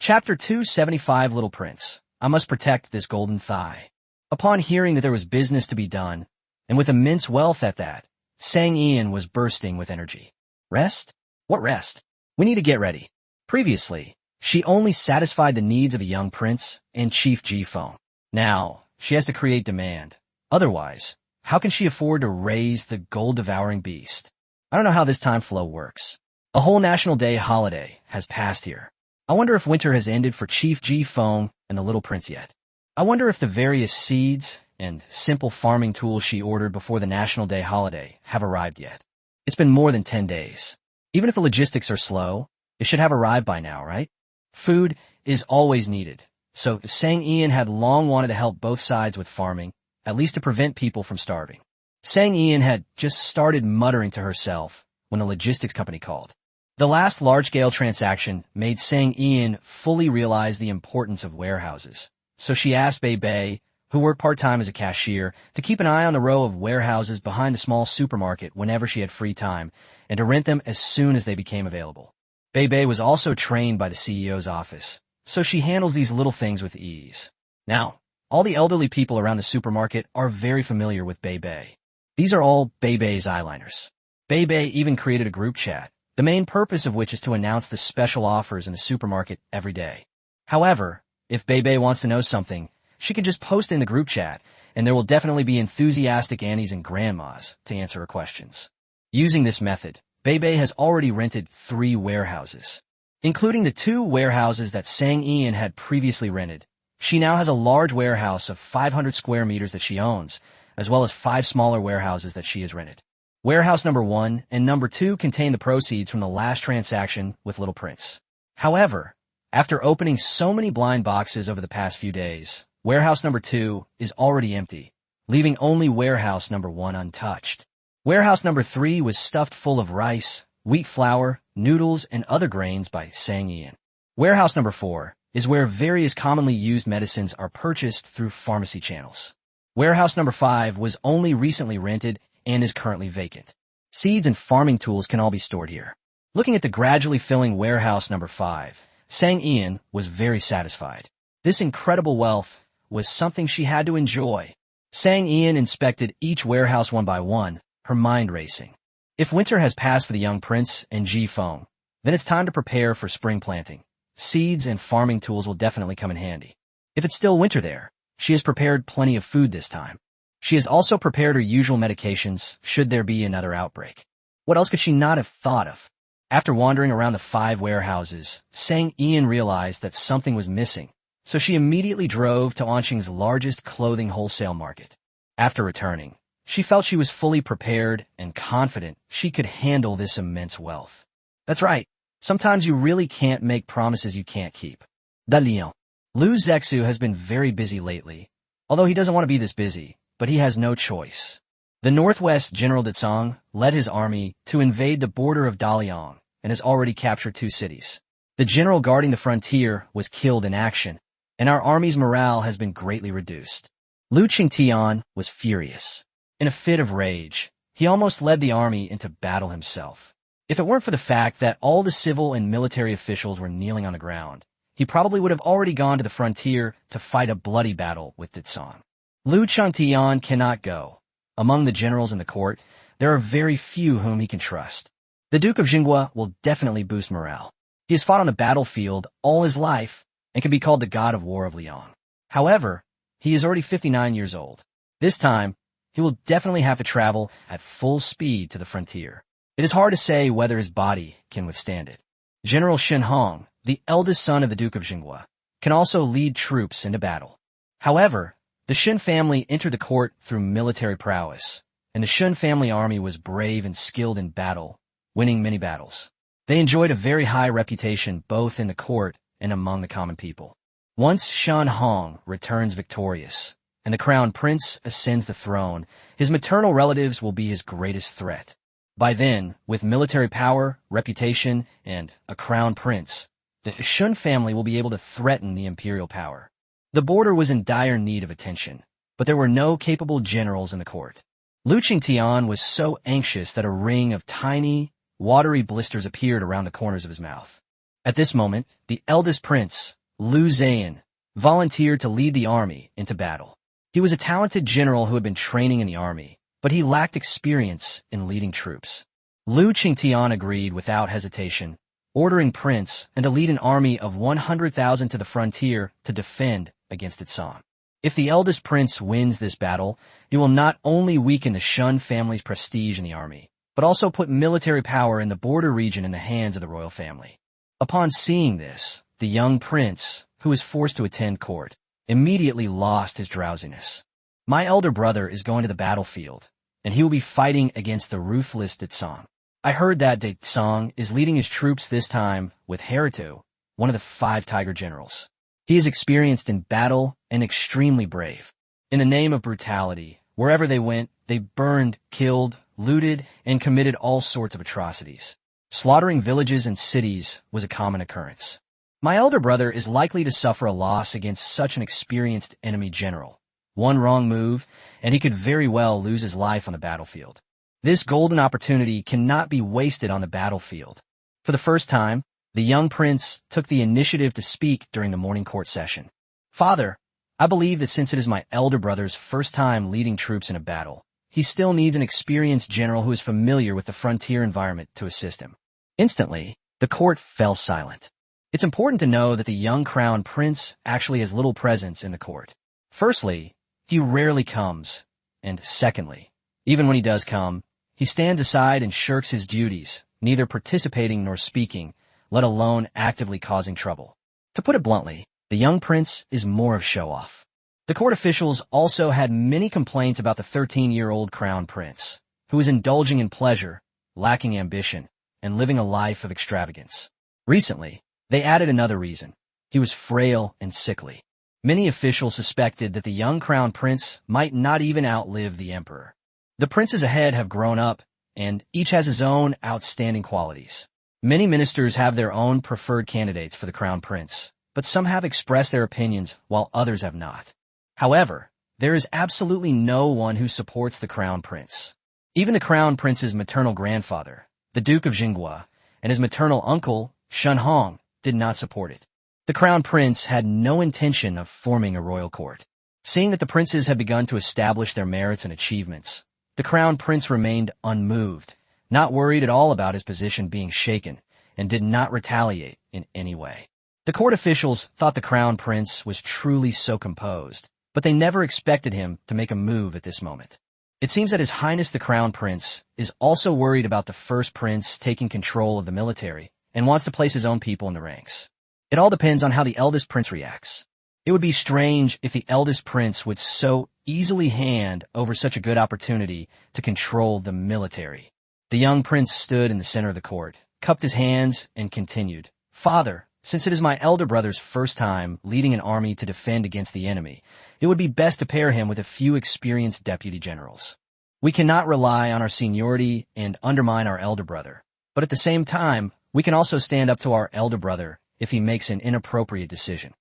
Chapter 275 Little Prince. I must protect this golden thigh. Upon hearing that there was business to be done, and with immense wealth at that, Sang Ian was bursting with energy. Rest? What rest? We need to get ready. Previously, she only satisfied the needs of a young prince and Chief G-Phone. Now, she has to create demand. Otherwise, how can she afford to raise the gold-devouring beast? I don't know how this time flow works. A whole National Day holiday has passed here. I wonder if winter has ended for Chief G-Phone and the little prince yet. I wonder if the various seeds and simple farming tools she ordered before the National Day holiday have arrived yet. It's been more than 10 days. Even if the logistics are slow, It should have arrived by now, right? Food is always needed, so if Sang Ian had long wanted to help both sides with farming, at least to prevent people from starving. Sang Ian had just started muttering to herself when the logistics company called. The last large-scale transaction made Sang Ian fully realize the importance of warehouses. So she asked Bei Bei, who worked part-time as a cashier, to keep an eye on the row of warehouses behind the small supermarket whenever she had free time, and to rent them as soon as they became available. Bei Bei was also trained by the CEO's office, so she handles these little things with ease. Now, all the elderly people around the supermarket are very familiar with Bei Bei. These are all Bei Bei's eyeliners. Bei Bei even created a group chat, the main purpose of which is to announce the special offers in the supermarket every day. However, if Bei Bei wants to know something, she can just post in the group chat, and there will definitely be enthusiastic aunties and grandmas to answer her questions. Using this method, Bei Bei has already rented 3 warehouses. Including the 2 warehouses that Sang Ian had previously rented, she now has a large warehouse of 500 square meters that she owns, as well as 5 smaller warehouses that she has rented. Warehouse number 1 and number 2 contain the proceeds from the last transaction with Little Prince. However, after opening so many blind boxes over the past few days, warehouse number 2 is already empty, leaving only warehouse number 1 untouched. Warehouse number 3 was stuffed full of rice, wheat flour, noodles, and other grains by Sang Ian. Warehouse number 4 is where various commonly used medicines are purchased through pharmacy channels. Warehouse number 5 was only recently rented and is currently vacant. Seeds and farming tools can all be stored here. Looking at the gradually filling warehouse number 5, Sang Ian was very satisfied. This incredible wealth was something she had to enjoy. Sang Ian inspected each warehouse one by one, her mind racing. If winter has passed for the young prince and Ji Feng, then it's time to prepare for spring planting. Seeds and farming tools will definitely come in handy. If it's still winter there, she has prepared plenty of food this time. She has also prepared her usual medications should there be another outbreak. What else could she not have thought of? After wandering around the 5 warehouses, Sang Ian realized that something was missing, so she immediately drove to Onqing's largest clothing wholesale market. After returning, she felt she was fully prepared and confident she could handle this immense wealth. That's right. Sometimes you really can't make promises you can't keep. Da Lion. Lu Zexu has been very busy lately, although he doesn't want to be this busy, but he has no choice. The Northwest General Dezong led his army to invade the border of Daliang and has already captured 2 cities. The general guarding the frontier was killed in action, and our army's morale has been greatly reduced. Lu Qingtian was furious. In a fit of rage, he almost led the army into battle himself. If it weren't for the fact that all the civil and military officials were kneeling on the ground, he probably would have already gone to the frontier to fight a bloody battle with Dezong. Lu Qingtian cannot go. Among the generals in the court, there are very few whom he can trust. The Duke of Jinghua will definitely boost morale. He has fought on the battlefield all his life and can be called the god of war of Liang. However, he is already 59 years old. This time, he will definitely have to travel at full speed to the frontier. It is hard to say whether his body can withstand it. General Shen Hong, the eldest son of the Duke of Jinghua, can also lead troops into battle. However, the Shen family entered the court through military prowess, and the Shen family army was brave and skilled in battle, winning many battles. They enjoyed a very high reputation both in the court and among the common people. Once Shen Hong returns victorious, and the crown prince ascends the throne, his maternal relatives will be his greatest threat. By then, with military power, reputation, and a crown prince, the Shun family will be able to threaten the imperial power. The border was in dire need of attention, but there were no capable generals in the court. Lu Qingtian was so anxious that a ring of tiny, watery blisters appeared around the corners of his mouth. At this moment, the eldest prince, Lu Zayan, volunteered to lead the army into battle. He was a talented general who had been training in the army, but he lacked experience in leading troops. Lu Qingtian agreed without hesitation, ordering Prince and to lead an army of 100,000 to the frontier to defend against Dezong. If the eldest prince wins this battle, he will not only weaken the Shun family's prestige in the army, but also put military power in the border region in the hands of the royal family. Upon seeing this, the young prince, who was forced to attend court, immediately lost his drowsiness. My elder brother is going to the battlefield, and he will be fighting against the ruthless Dezong. I heard that De Song is leading his troops this time with Heritu, one of the 5 tiger generals. He is experienced in battle and extremely brave. In the name of brutality, wherever they went, they burned, killed, looted, and committed all sorts of atrocities. Slaughtering villages and cities was a common occurrence. My elder brother is likely to suffer a loss against such an experienced enemy general. One wrong move, and he could very well lose his life on the battlefield. This golden opportunity cannot be wasted on the battlefield. For the first time, the young prince took the initiative to speak during the morning court session. Father, I believe that since it is my elder brother's first time leading troops in a battle, he still needs an experienced general who is familiar with the frontier environment to assist him. Instantly, the court fell silent. It's important to know that the young crown prince actually has little presence in the court. Firstly, he rarely comes, and secondly, even when he does come, he stands aside and shirks his duties, neither participating nor speaking, let alone actively causing trouble. To put it bluntly, the young prince is more of show-off. The court officials also had many complaints about the 13-year-old crown prince, who was indulging in pleasure, lacking ambition, and living a life of extravagance. Recently, they added another reason. He was frail and sickly. Many officials suspected that the young crown prince might not even outlive the emperor. The princes ahead have grown up, and each has his own outstanding qualities. Many ministers have their own preferred candidates for the crown prince, but some have expressed their opinions while others have not. However, there is absolutely no one who supports the crown prince. Even the crown prince's maternal grandfather, the Duke of Jinghua, and his maternal uncle, Shun Hong, did not support it. The crown prince had no intention of forming a royal court. Seeing that the princes had begun to establish their merits and achievements, the crown prince remained unmoved, not worried at all about his position being shaken, and did not retaliate in any way. The court officials thought the crown prince was truly so composed, but they never expected him to make a move at this moment. It seems that His Highness the Crown Prince is also worried about the first prince taking control of the military and wants to place his own people in the ranks. It all depends on how the eldest prince reacts. It would be strange if the eldest prince would so easily hand over such a good opportunity to control the military. The young prince stood in the center of the court, cupped his hands, and continued, Father, since it is my elder brother's first time leading an army to defend against the enemy, it would be best to pair him with a few experienced deputy generals. We cannot rely on our seniority and undermine our elder brother, but at the same time, we can also stand up to our elder brother if he makes an inappropriate decision.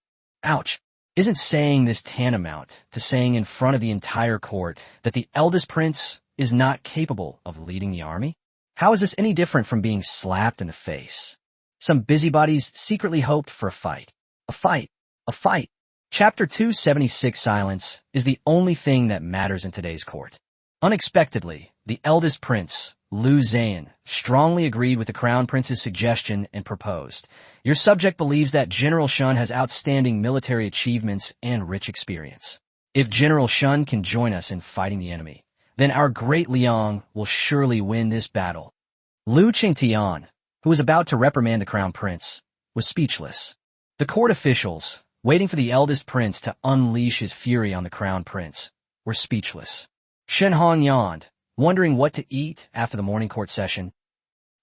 Ouch! Isn't saying this tantamount to saying in front of the entire court that the eldest prince is not capable of leading the army? How is this any different from being slapped in the face? Some busybodies secretly hoped for a fight. A fight. A fight. Chapter 276 Silence is the only thing that matters in today's court. Unexpectedly, the eldest prince, Lu Zan, strongly agreed with the crown prince's suggestion and proposed, Your subject believes that General Shun has outstanding military achievements and rich experience. If General Shun can join us in fighting the enemy, then our great Liang will surely win this battle. Lu Qingtian, who was about to reprimand the crown prince, was speechless. The court officials, waiting for the eldest prince to unleash his fury on the crown prince, were speechless. Shen Hong yawned, wondering what to eat after the morning court session.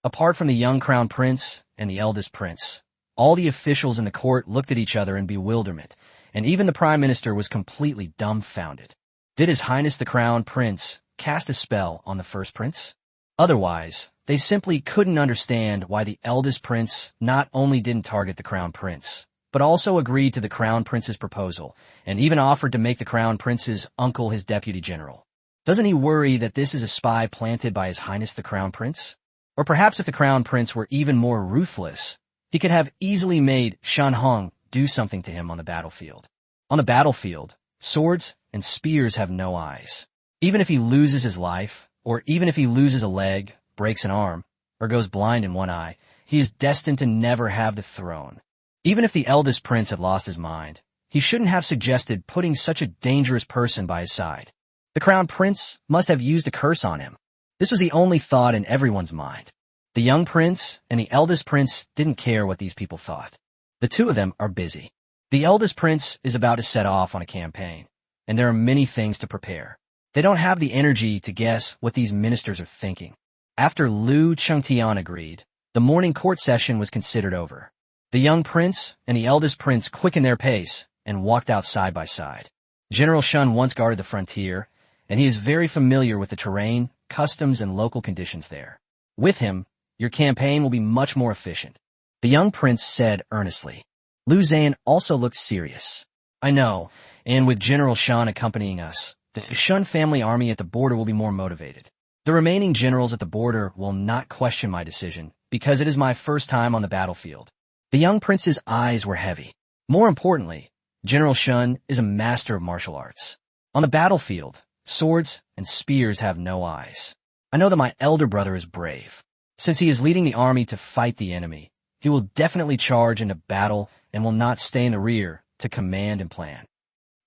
Apart from the young crown prince and the eldest prince, all the officials in the court looked at each other in bewilderment, and even the prime minister was completely dumbfounded. Did His Highness the Crown Prince cast a spell on the first prince? Otherwise, they simply couldn't understand why the eldest prince not only didn't target the crown prince, but also agreed to the crown prince's proposal, and even offered to make the crown prince's uncle his deputy general. Doesn't he worry that this is a spy planted by His Highness the Crown Prince? Or perhaps if the crown prince were even more ruthless, he could have easily made Shan Hong do something to him on the battlefield. On the battlefield, swords and spears have no eyes. Even if he loses his life, or even if he loses a leg, breaks an arm, or goes blind in one eye, he is destined to never have the throne. Even if the eldest prince had lost his mind, he shouldn't have suggested putting such a dangerous person by his side. The crown prince must have used a curse on him. This was the only thought in everyone's mind. The young prince and the eldest prince didn't care what these people thought. The two of them are busy. The eldest prince is about to set off on a campaign, and there are many things to prepare. They don't have the energy to guess what these ministers are thinking. After Lu Chengtian agreed, the morning court session was considered over. The young prince and the eldest prince quickened their pace and walked out side by side. General Shun once guarded the frontier, and he is very familiar with the terrain, customs, and local conditions there. With him, your campaign will be much more efficient, the young prince said earnestly. Lu Zan also looked serious. I know, and with General Shun accompanying us, the Shun family army at the border will be more motivated. The remaining generals at the border will not question my decision, because it is my first time on the battlefield. The young prince's eyes were heavy. More importantly, General Shun is a master of martial arts. On the battlefield, swords and spears have no eyes. I know that my elder brother is brave. Since he is leading the army to fight the enemy, he will definitely charge into battle and will not stay in the rear to command and plan.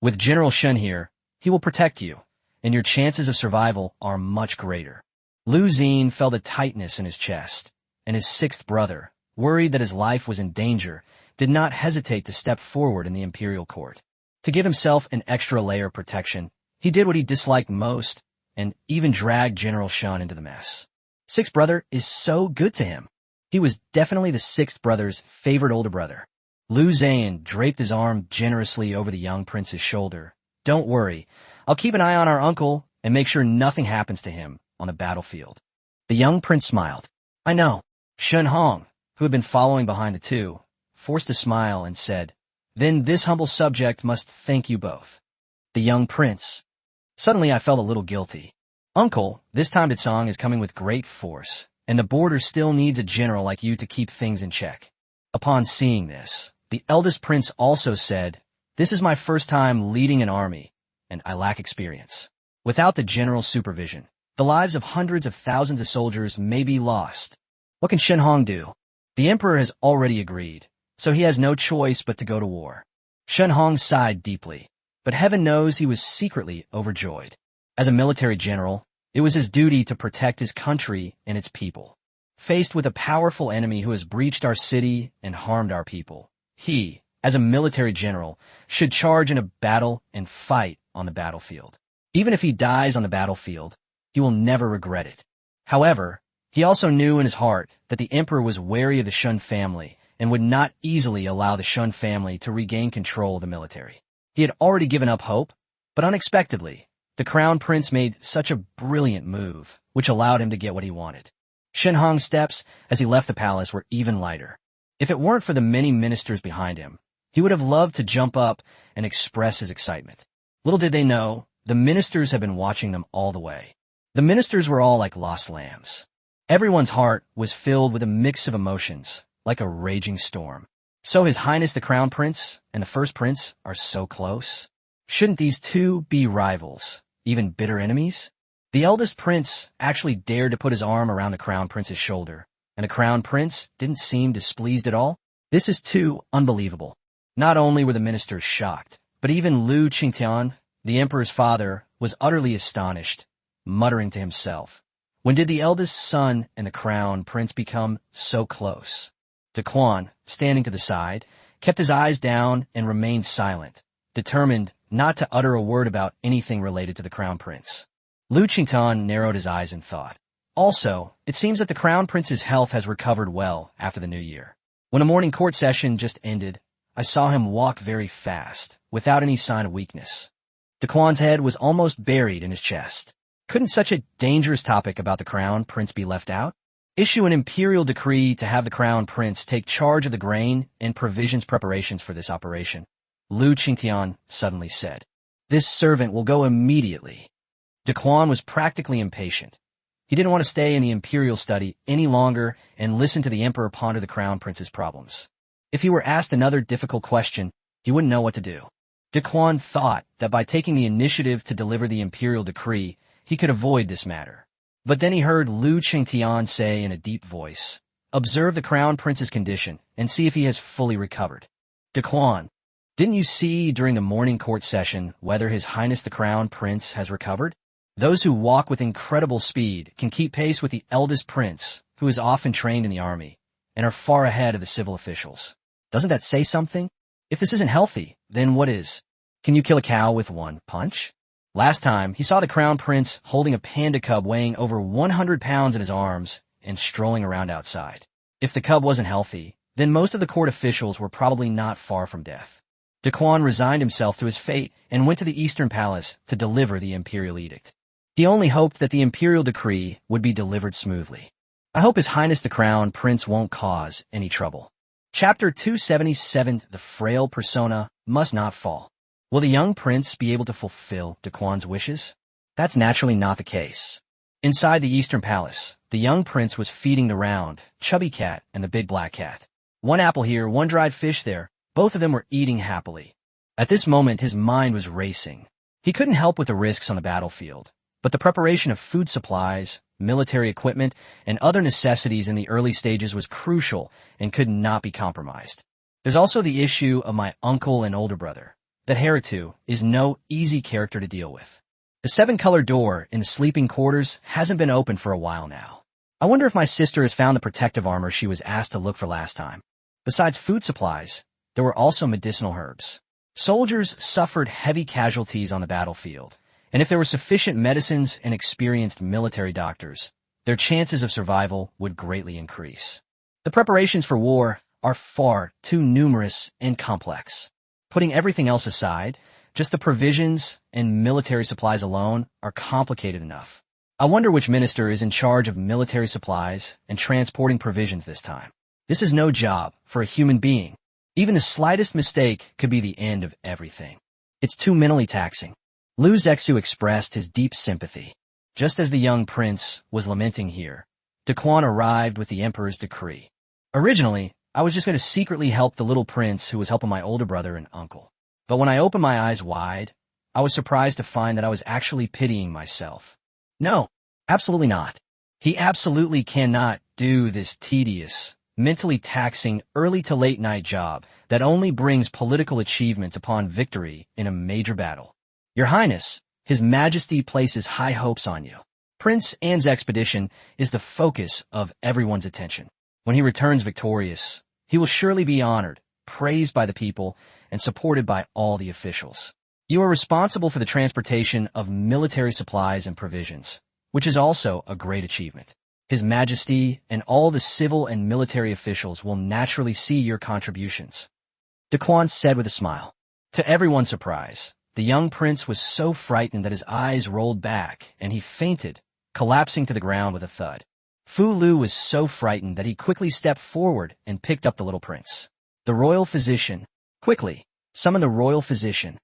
With General Shun here, he will protect you, and your chances of survival are much greater. Lu Zin felt a tightness in his chest, and his sixth brother, worried that his life was in danger, did not hesitate to step forward in the imperial court. To give himself an extra layer of protection, he did what he disliked most, and even dragged General Shun into the mess. Sixth brother is so good to him. He was definitely the sixth brother's favorite older brother. Lu Zan draped his arm generously over the young prince's shoulder. Don't worry, I'll keep an eye on our uncle and make sure nothing happens to him on the battlefield. The young prince smiled. I know. Shun Hong, who had been following behind the two, forced a smile and said, Then this humble subject must thank you both. The young prince. Suddenly I felt a little guilty. Uncle, this time Ditsong is coming with great force, and the border still needs a general like you to keep things in check. Upon seeing this, the eldest prince also said, This is my first time leading an army, and I lack experience. Without the general's supervision, the lives of hundreds of thousands of soldiers may be lost. What can Shen Hong do? The emperor has already agreed, so he has no choice but to go to war. Shen Hong sighed deeply, but heaven knows he was secretly overjoyed. As a military general, it was his duty to protect his country and its people. Faced with a powerful enemy who has breached our city and harmed our people, he, as a military general, should charge in a battle and fight on the battlefield. Even if he dies on the battlefield, he will never regret it. However, he also knew in his heart that the emperor was wary of the Shun family and would not easily allow the Shun family to regain control of the military. He had already given up hope, but unexpectedly, the crown prince made such a brilliant move, which allowed him to get what he wanted. Shen Hong's steps as he left the palace were even lighter. If it weren't for the many ministers behind him, he would have loved to jump up and express his excitement. Little did they know, the ministers had been watching them all the way. The ministers were all like lost lambs. Everyone's heart was filled with a mix of emotions, like a raging storm. So His Highness the Crown Prince and the First Prince are so close? Shouldn't these two be rivals, even bitter enemies? The eldest prince actually dared to put his arm around the Crown Prince's shoulder, and the Crown Prince didn't seem displeased at all. This is too unbelievable. Not only were the ministers shocked, but even Lu Qingtian, the emperor's father, was utterly astonished, muttering to himself, When did the eldest son and the Crown Prince become so close? De Quan, standing to the side, kept his eyes down and remained silent, determined not to utter a word about anything related to the Crown Prince. Lu Qingtian narrowed his eyes in thought. Also, it seems that the Crown Prince's health has recovered well after the new year. When a morning court session just ended, I saw him walk very fast, without any sign of weakness. De Quan's head was almost buried in his chest. Couldn't such a dangerous topic about the Crown Prince be left out? Issue an imperial decree to have the Crown Prince take charge of the grain and provisions preparations for this operation, Lu Qingtian suddenly said. This servant will go immediately. De Quan was practically impatient. He didn't want to stay in the imperial study any longer and listen to the emperor ponder the Crown Prince's problems. If he were asked another difficult question, he wouldn't know what to do. De Quan thought that by taking the initiative to deliver the imperial decree, he could avoid this matter. But then he heard Lu Qingtian say in a deep voice, Observe the Crown Prince's condition and see if he has fully recovered. De Quan, didn't you see during the morning court session whether His Highness the Crown Prince has recovered? Those who walk with incredible speed can keep pace with the eldest prince, who is often trained in the army, and are far ahead of the civil officials. Doesn't that say something? If this isn't healthy, then what is? Can you kill a cow with one punch? Last time, he saw the crown prince holding a panda cub weighing over 100 pounds in his arms and strolling around outside. If the cub wasn't healthy, then most of the court officials were probably not far from death. Daquan resigned himself to his fate and went to the Eastern Palace to deliver the imperial edict. He only hoped that the imperial decree would be delivered smoothly. I hope His Highness the Crown Prince won't cause any trouble. Chapter 277, The Frail Persona Must Not Fall. Will the young prince be able to fulfill Daquan's wishes? That's naturally not the case. Inside the Eastern Palace, the young prince was feeding the round, chubby cat and the big black cat. One apple here, one dried fish there. Both of them were eating happily. At this moment, his mind was racing. He couldn't help with the risks on the battlefield, but the preparation of food supplies, military equipment, and other necessities in the early stages was crucial and could not be compromised. There's also the issue of my uncle and older brother. That Heritu is no easy character to deal with. The 7-color door in the sleeping quarters hasn't been opened for a while now. I wonder if my sister has found the protective armor she was asked to look for last time. Besides food supplies, there were also medicinal herbs. Soldiers suffered heavy casualties on the battlefield, and if there were sufficient medicines and experienced military doctors, their chances of survival would greatly increase. The preparations for war are far too numerous and complex. Putting everything else aside, just the provisions and military supplies alone are complicated enough. I wonder which minister is in charge of military supplies and transporting provisions this time. This is no job for a human being. Even the slightest mistake could be the end of everything. It's too mentally taxing. Lu Zexu expressed his deep sympathy. Just as the young prince was lamenting here, Daquan arrived with the emperor's decree. Originally, I was just going to secretly help the little prince who was helping my older brother and uncle. But when I opened my eyes wide, I was surprised to find that I was actually pitying myself. No, absolutely not. He absolutely cannot do this tedious, mentally taxing, early to late night job that only brings political achievements upon victory in a major battle. Your Highness, His Majesty places high hopes on you. Prince Anne's expedition is the focus of everyone's attention. When he returns victorious, he will surely be honored, praised by the people, and supported by all the officials. You are responsible for the transportation of military supplies and provisions, which is also a great achievement. His Majesty and all the civil and military officials will naturally see your contributions. Daquan said with a smile. To everyone's surprise, the young prince was so frightened that his eyes rolled back and he fainted, collapsing to the ground with a thud. Fu Lu was so frightened that he quickly stepped forward and picked up the little prince. The royal physician. Quickly, summon the royal physician.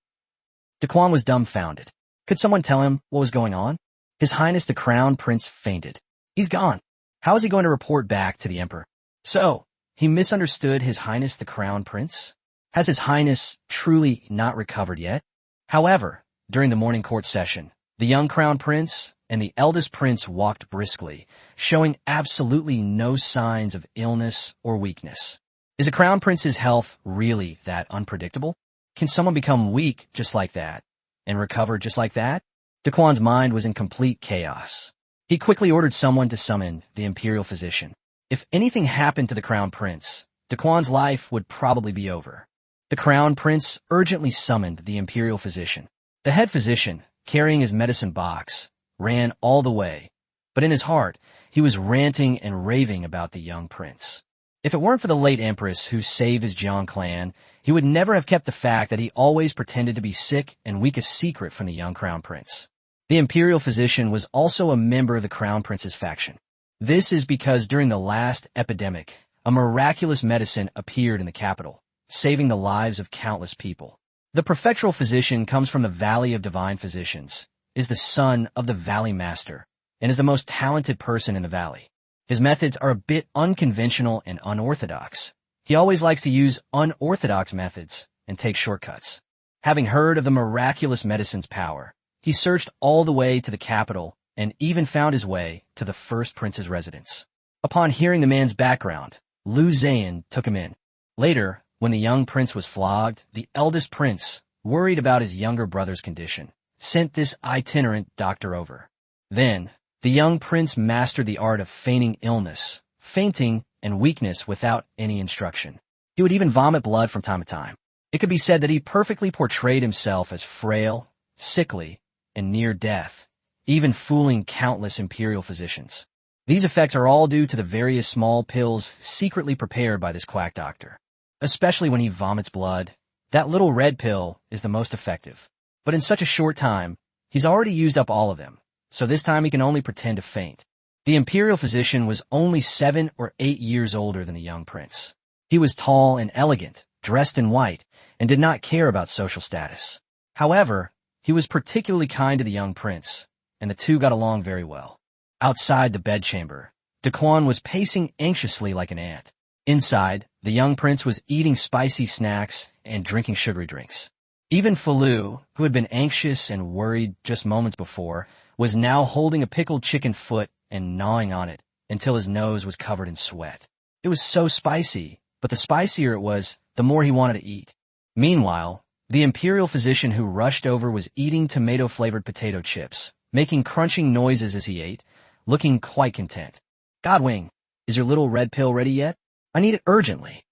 Daquan was dumbfounded. Could someone tell him what was going on? His Highness the Crown Prince fainted. He's gone. How is he going to report back to the Emperor? So, he misunderstood His Highness the Crown Prince? Has His Highness truly not recovered yet? However, during the morning court session, the young Crown Prince and the eldest prince walked briskly, showing absolutely no signs of illness or weakness. Is a crown prince's health really that unpredictable? Can someone become weak just like that and recover just like that? Daquan's mind was in complete chaos. He quickly ordered someone to summon the imperial physician. If anything happened to the crown prince, Daquan's life would probably be over. The crown prince urgently summoned the imperial physician. The head physician, carrying his medicine box, ran all the way, but in his heart, he was ranting and raving about the young prince. If it weren't for the late empress who saved his Jiang clan, he would never have kept the fact that he always pretended to be sick and weak a secret from the young crown prince. The imperial physician was also a member of the crown prince's faction. This is because during the last epidemic, a miraculous medicine appeared in the capital, saving the lives of countless people. The prefectural physician comes from the Valley of Divine Physicians, is the son of the Valley Master, and is the most talented person in the valley. His methods are a bit unconventional and unorthodox. He always likes to use unorthodox methods and take shortcuts. Having heard of the miraculous medicine's power, he searched all the way to the capital and even found his way to the first prince's residence. Upon hearing the man's background, Lu Zayan took him in. Later, when the young prince was flogged, the eldest prince, worried about his younger brother's condition, sent this itinerant doctor over. Then, the young prince mastered the art of feigning illness, fainting, and weakness without any instruction. He would even vomit blood from time to time. It could be said that he perfectly portrayed himself as frail, sickly, and near death, even fooling countless imperial physicians. These effects are all due to the various small pills secretly prepared by this quack doctor. Especially when he vomits blood, that little red pill is the most effective. But in such a short time, he's already used up all of them, so this time he can only pretend to faint. The imperial physician was only 7 or 8 years older than the young prince. He was tall and elegant, dressed in white, and did not care about social status. However, he was particularly kind to the young prince, and the two got along very well. Outside the bedchamber, Daquan was pacing anxiously like an ant. Inside, the young prince was eating spicy snacks and drinking sugary drinks. Even Falu, who had been anxious and worried just moments before, was now holding a pickled chicken foot and gnawing on it until his nose was covered in sweat. It was so spicy, but the spicier it was, the more he wanted to eat. Meanwhile, the imperial physician who rushed over was eating tomato-flavored potato chips, making crunching noises as he ate, looking quite content. "Godwing, is your little red pill ready yet? I need it urgently."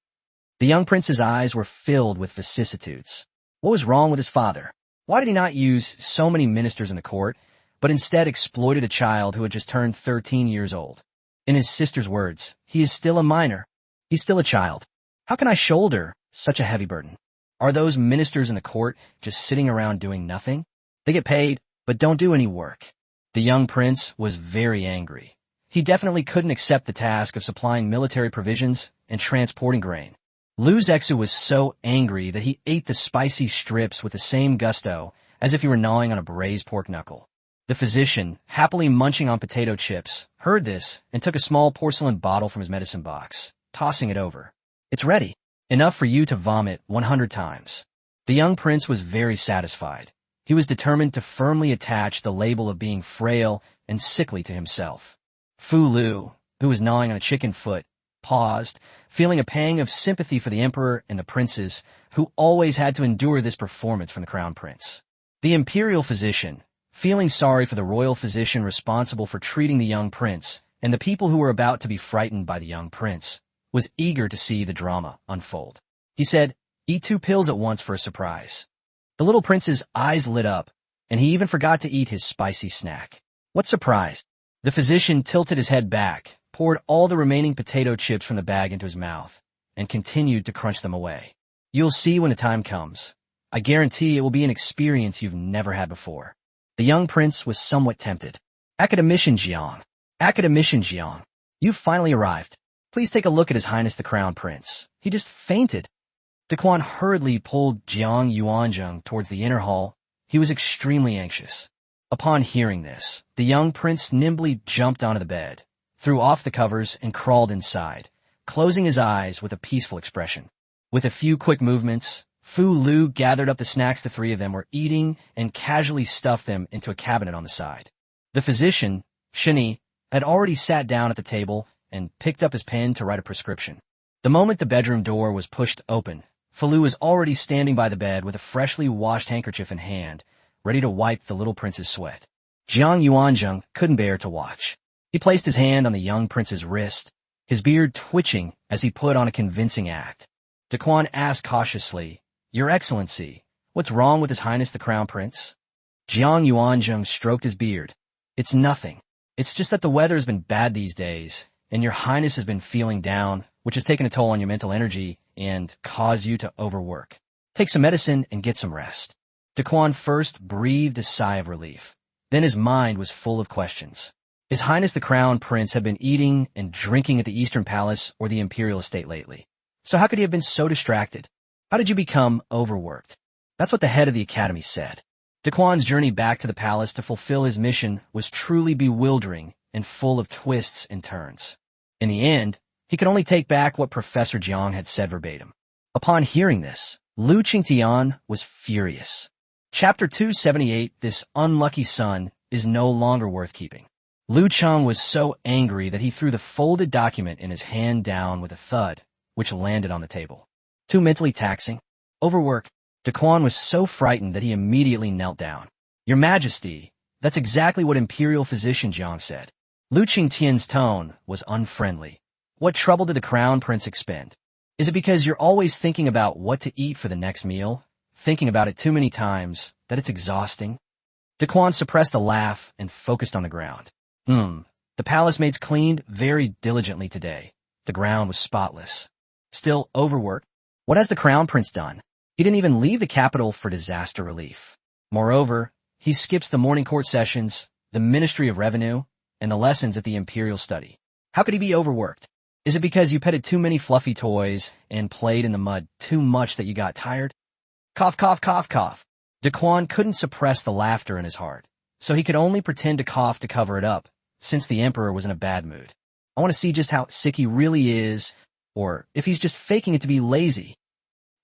The young prince's eyes were filled with vicissitudes. What was wrong with his father? Why did he not use so many ministers in the court, but instead exploited a child who had just turned 13 years old? In his sister's words, he is still a minor. He's still a child. How can I shoulder such a heavy burden? Are those ministers in the court just sitting around doing nothing? They get paid, but don't do any work. The young prince was very angry. He definitely couldn't accept the task of supplying military provisions and transporting grain. Lu Zexu was so angry that he ate the spicy strips with the same gusto as if he were gnawing on a braised pork knuckle. The physician, happily munching on potato chips, heard this and took a small porcelain bottle from his medicine box, tossing it over. "It's ready. Enough for you to vomit 100 times. The young prince was very satisfied. He was determined to firmly attach the label of being frail and sickly to himself. Fu Lu, who was gnawing on a chicken foot, paused, feeling a pang of sympathy for the emperor and the princes, who always had to endure this performance from the crown prince. The imperial physician, feeling sorry for the royal physician responsible for treating the young prince and the people who were about to be frightened by the young prince, was eager to see the drama unfold. He said, "Eat 2 pills at once for a surprise." The little prince's eyes lit up, and he even forgot to eat his spicy snack. What surprise? The physician tilted his head back, poured all the remaining potato chips from the bag into his mouth, and continued to crunch them away. "You'll see when the time comes. I guarantee it will be an experience you've never had before." The young prince was somewhat tempted. "Academician Jiang, you've finally arrived. Please take a look at His Highness the Crown Prince. He just fainted." Daquan hurriedly pulled Jiang Yuanzheng towards the inner hall. He was extremely anxious. Upon hearing this, the young prince nimbly jumped onto the bed, threw off the covers, and crawled inside, closing his eyes with a peaceful expression. With a few quick movements, Fu Lu gathered up the snacks the 3 of them were eating and casually stuffed them into a cabinet on the side. The physician, Shini, had already sat down at the table and picked up his pen to write a prescription. The moment the bedroom door was pushed open, Fu Lu was already standing by the bed with a freshly washed handkerchief in hand, ready to wipe the little prince's sweat. Jiang Yuanzheng couldn't bear to watch. He placed his hand on the young prince's wrist, his beard twitching as he put on a convincing act. Daquan asked cautiously, "Your Excellency, what's wrong with His Highness the Crown Prince?" Jiang Yuanzheng stroked his beard. "It's nothing. It's just that the weather has been bad these days, and Your Highness has been feeling down, which has taken a toll on your mental energy and caused you to overwork. Take some medicine and get some rest." Daquan first breathed a sigh of relief. Then his mind was full of questions. His Highness the Crown Prince had been eating and drinking at the Eastern Palace or the Imperial Estate lately. So how could he have been so distracted? How did you become overworked? That's what the head of the academy said. Daquan's journey back to the palace to fulfill his mission was truly bewildering and full of twists and turns. In the end, he could only take back what Professor Jiang had said verbatim. Upon hearing this, Lu Qingtian was furious. Chapter 278, This Unlucky Son is No Longer Worth Keeping. Lu Chang was so angry that he threw the folded document in his hand down with a thud, which landed on the table. Too mentally taxing. Overwork. Daquan was so frightened that he immediately knelt down. "Your Majesty, that's exactly what Imperial Physician Jiang said." Lu Qingtian's tone was unfriendly. "What trouble did the Crown Prince expend? Is it because you're always thinking about what to eat for the next meal? Thinking about it too many times that it's exhausting?" Daquan suppressed a laugh and focused on the ground. The palace maids cleaned very diligently today. The ground was spotless. Still overworked? What has the crown prince done? He didn't even leave the capital for disaster relief. Moreover, he skips the morning court sessions, the Ministry of Revenue, and the lessons at the Imperial Study. How could he be overworked? Is it because you petted too many fluffy toys and played in the mud too much that you got tired? Cough, cough, cough, cough. Daquan couldn't suppress the laughter in his heart, so he could only pretend to cough to cover it up, since the Emperor was in a bad mood. I want to see just how sick he really is, or if he's just faking it to be lazy.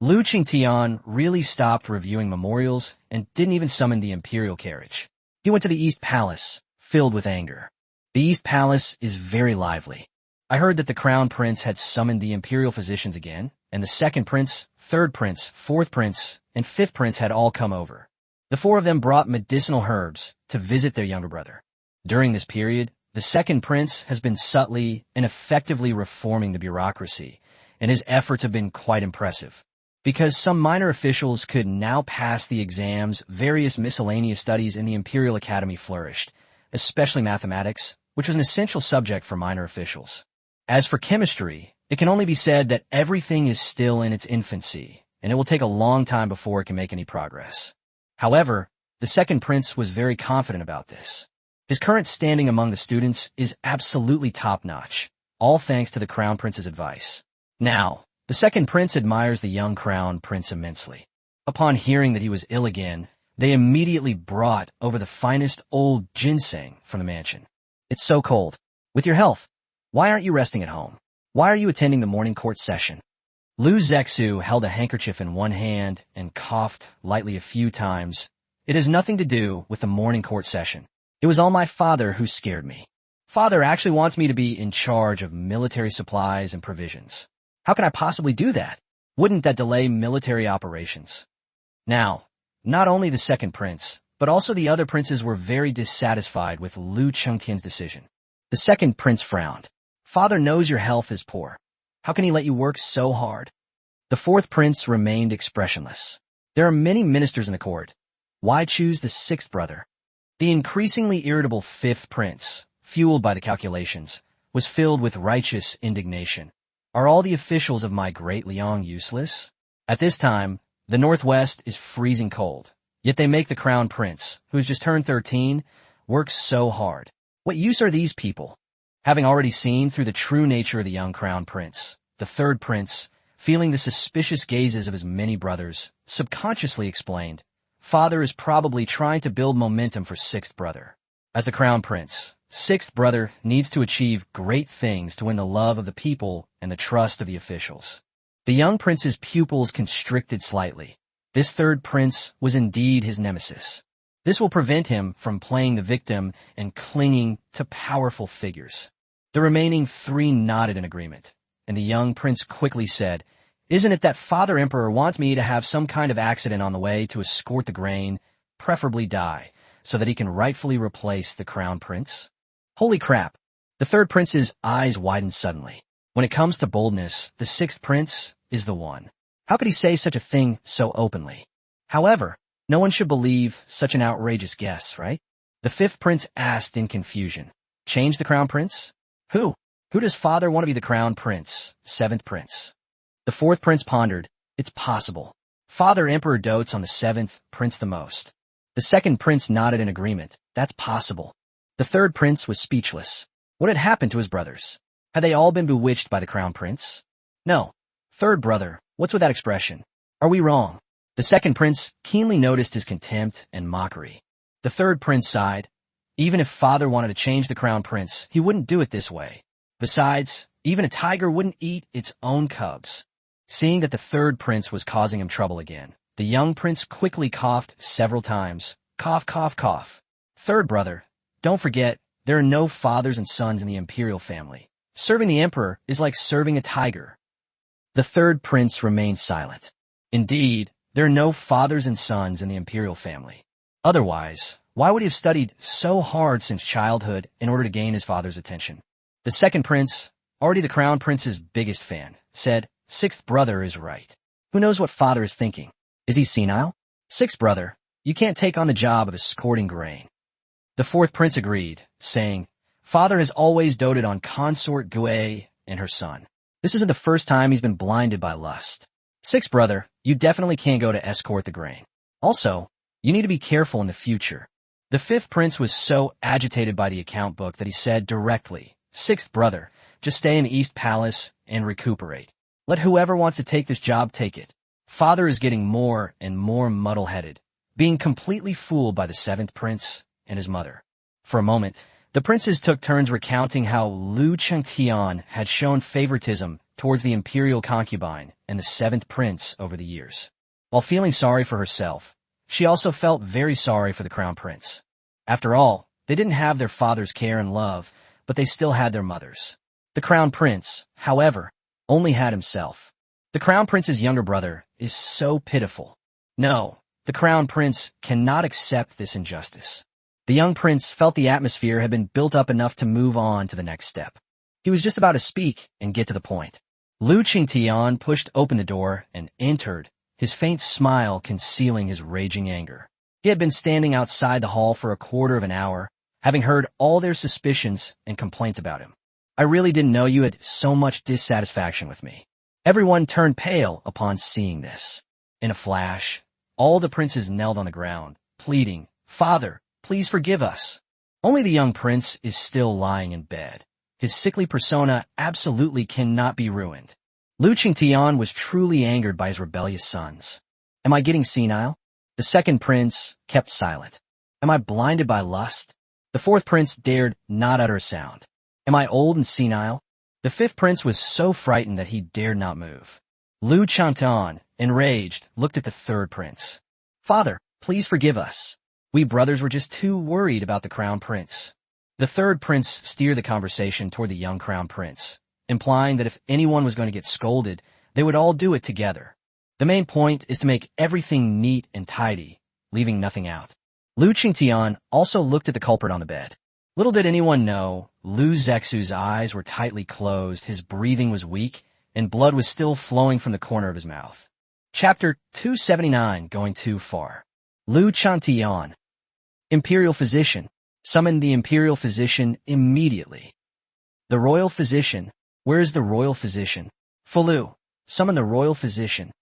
Lu Qingtian really stopped reviewing memorials and didn't even summon the imperial carriage. He went to the East Palace, filled with anger. The East Palace is very lively. I heard that the Crown Prince had summoned the imperial physicians again, and the second prince, third prince, fourth prince, and fifth prince had all come over. The four of them brought medicinal herbs to visit their younger brother. During this period, the second prince has been subtly and effectively reforming the bureaucracy, and his efforts have been quite impressive. Because some minor officials could now pass the exams, various miscellaneous studies in the Imperial Academy flourished, especially mathematics, which was an essential subject for minor officials. As for chemistry, it can only be said that everything is still in its infancy, and it will take a long time before it can make any progress. However, the second prince was very confident about this. His current standing among the students is absolutely top-notch, all thanks to the Crown Prince's advice. Now, the second prince admires the young Crown Prince immensely. Upon hearing that he was ill again, they immediately brought over the finest old ginseng from the mansion. It's so cold. With your health, why aren't you resting at home? Why are you attending the morning court session? Lu Zexu held a handkerchief in one hand and coughed lightly a few times. It has nothing to do with the morning court session. It was all my father who scared me. Father actually wants me to be in charge of military supplies and provisions. How can I possibly do that? Wouldn't that delay military operations? Now, not only the second prince, but also the other princes were very dissatisfied with Lu Chengtian's decision. The second prince frowned. Father knows your health is poor. How can he let you work so hard? The fourth prince remained expressionless. There are many ministers in the court. Why choose the sixth brother? The increasingly irritable fifth prince, fueled by the calculations, was filled with righteous indignation. Are all the officials of my great Liang useless? At this time, the Northwest is freezing cold, yet they make the Crown Prince, who has just turned 13, work so hard. What use are these people? Having already seen through the true nature of the young Crown Prince, the third prince, feeling the suspicious gazes of his many brothers, subconsciously explained, Father is probably trying to build momentum for sixth brother. As the Crown Prince, sixth brother needs to achieve great things to win the love of the people and the trust of the officials. The young prince's pupils constricted slightly. This third prince was indeed his nemesis. This will prevent him from playing the victim and clinging to powerful figures. The remaining three nodded in agreement, and the young prince quickly said, Isn't it that Father Emperor wants me to have some kind of accident on the way to escort the grain, preferably die, so that he can rightfully replace the Crown Prince? Holy crap! The third prince's eyes widened suddenly. When it comes to boldness, the sixth prince is the one. How could he say such a thing so openly? However, no one should believe such an outrageous guess, right? The fifth prince asked in confusion. Change the Crown Prince? Who? Who does Father want to be the Crown Prince? Seventh prince. The fourth prince pondered. It's possible. Father Emperor dotes on the seventh prince the most. The second prince nodded in agreement. That's possible. The third prince was speechless. What had happened to his brothers? Had they all been bewitched by the Crown Prince? No. Third brother, what's with that expression? Are we wrong? The second prince keenly noticed his contempt and mockery. The third prince sighed. Even if Father wanted to change the Crown Prince, he wouldn't do it this way. Besides, even a tiger wouldn't eat its own cubs. Seeing that the third prince was causing him trouble again, the young prince quickly coughed several times. Cough, cough, cough. Third brother, don't forget, there are no fathers and sons in the imperial family. Serving the emperor is like serving a tiger. The third prince remained silent. Indeed, there are no fathers and sons in the imperial family. Otherwise, why would he have studied so hard since childhood in order to gain his father's attention? The second prince, already the Crown Prince's biggest fan, said, Sixth brother is right. Who knows what Father is thinking? Is he senile? Sixth brother, You can't take on the job of escorting grain." The fourth prince agreed, saying, "Father has always doted on consort Gui and her son. This isn't the first time he's been blinded by lust. Sixth brother, you definitely can't go to escort the grain. Also, you need to be careful in the future." The fifth prince was so agitated by the account book that he said directly, "Sixth brother, just stay in the East Palace and recuperate. Let whoever wants to take this job take it." Father is getting more and more muddle-headed, being completely fooled by the seventh prince and his mother. For a moment, the princes took turns recounting how Lu Chengtian had shown favoritism towards the imperial concubine and the seventh prince over the years. While feeling sorry for herself, she also felt very sorry for the crown prince. After all, they didn't have their father's care and love, but they still had their mother's. The crown prince, however, only had himself. The crown prince's younger brother is so pitiful. No, the crown prince cannot accept this injustice. The young prince felt the atmosphere had been built up enough to move on to the next step. He was just about to speak and get to the point. Lu Qingtian pushed open the door and entered, his faint smile concealing his raging anger. He had been standing outside the hall for a quarter of an hour, having heard all their suspicions and complaints about him. "I really didn't know you had so much dissatisfaction with me." Everyone turned pale upon seeing this. In a flash, all the princes knelt on the ground, pleading, "Father, please forgive us." Only the young prince is still lying in bed. His sickly persona absolutely cannot be ruined. Lu Qingtian was truly angered by his rebellious sons. "Am I getting senile?" The second prince kept silent. "Am I blinded by lust?" The fourth prince dared not utter a sound. "Am I old and senile?" The fifth prince was so frightened that he dared not move. Lu Changtan, enraged, looked at the third prince. "Father, please forgive us. We brothers were just too worried about the crown prince." The third prince steered the conversation toward the young crown prince, implying that if anyone was going to get scolded, they would all do it together. The main point is to make everything neat and tidy, leaving nothing out. Lu Qingtian also looked at the culprit on the bed. Little did anyone know, Lu Zexu's eyes were tightly closed, his breathing was weak, and blood was still flowing from the corner of his mouth. Chapter 279, Going Too Far. Lu Changtian. Imperial Physician. Summon the Imperial Physician immediately. The Royal Physician. Where is the Royal Physician? Fulu. Summon the Royal Physician.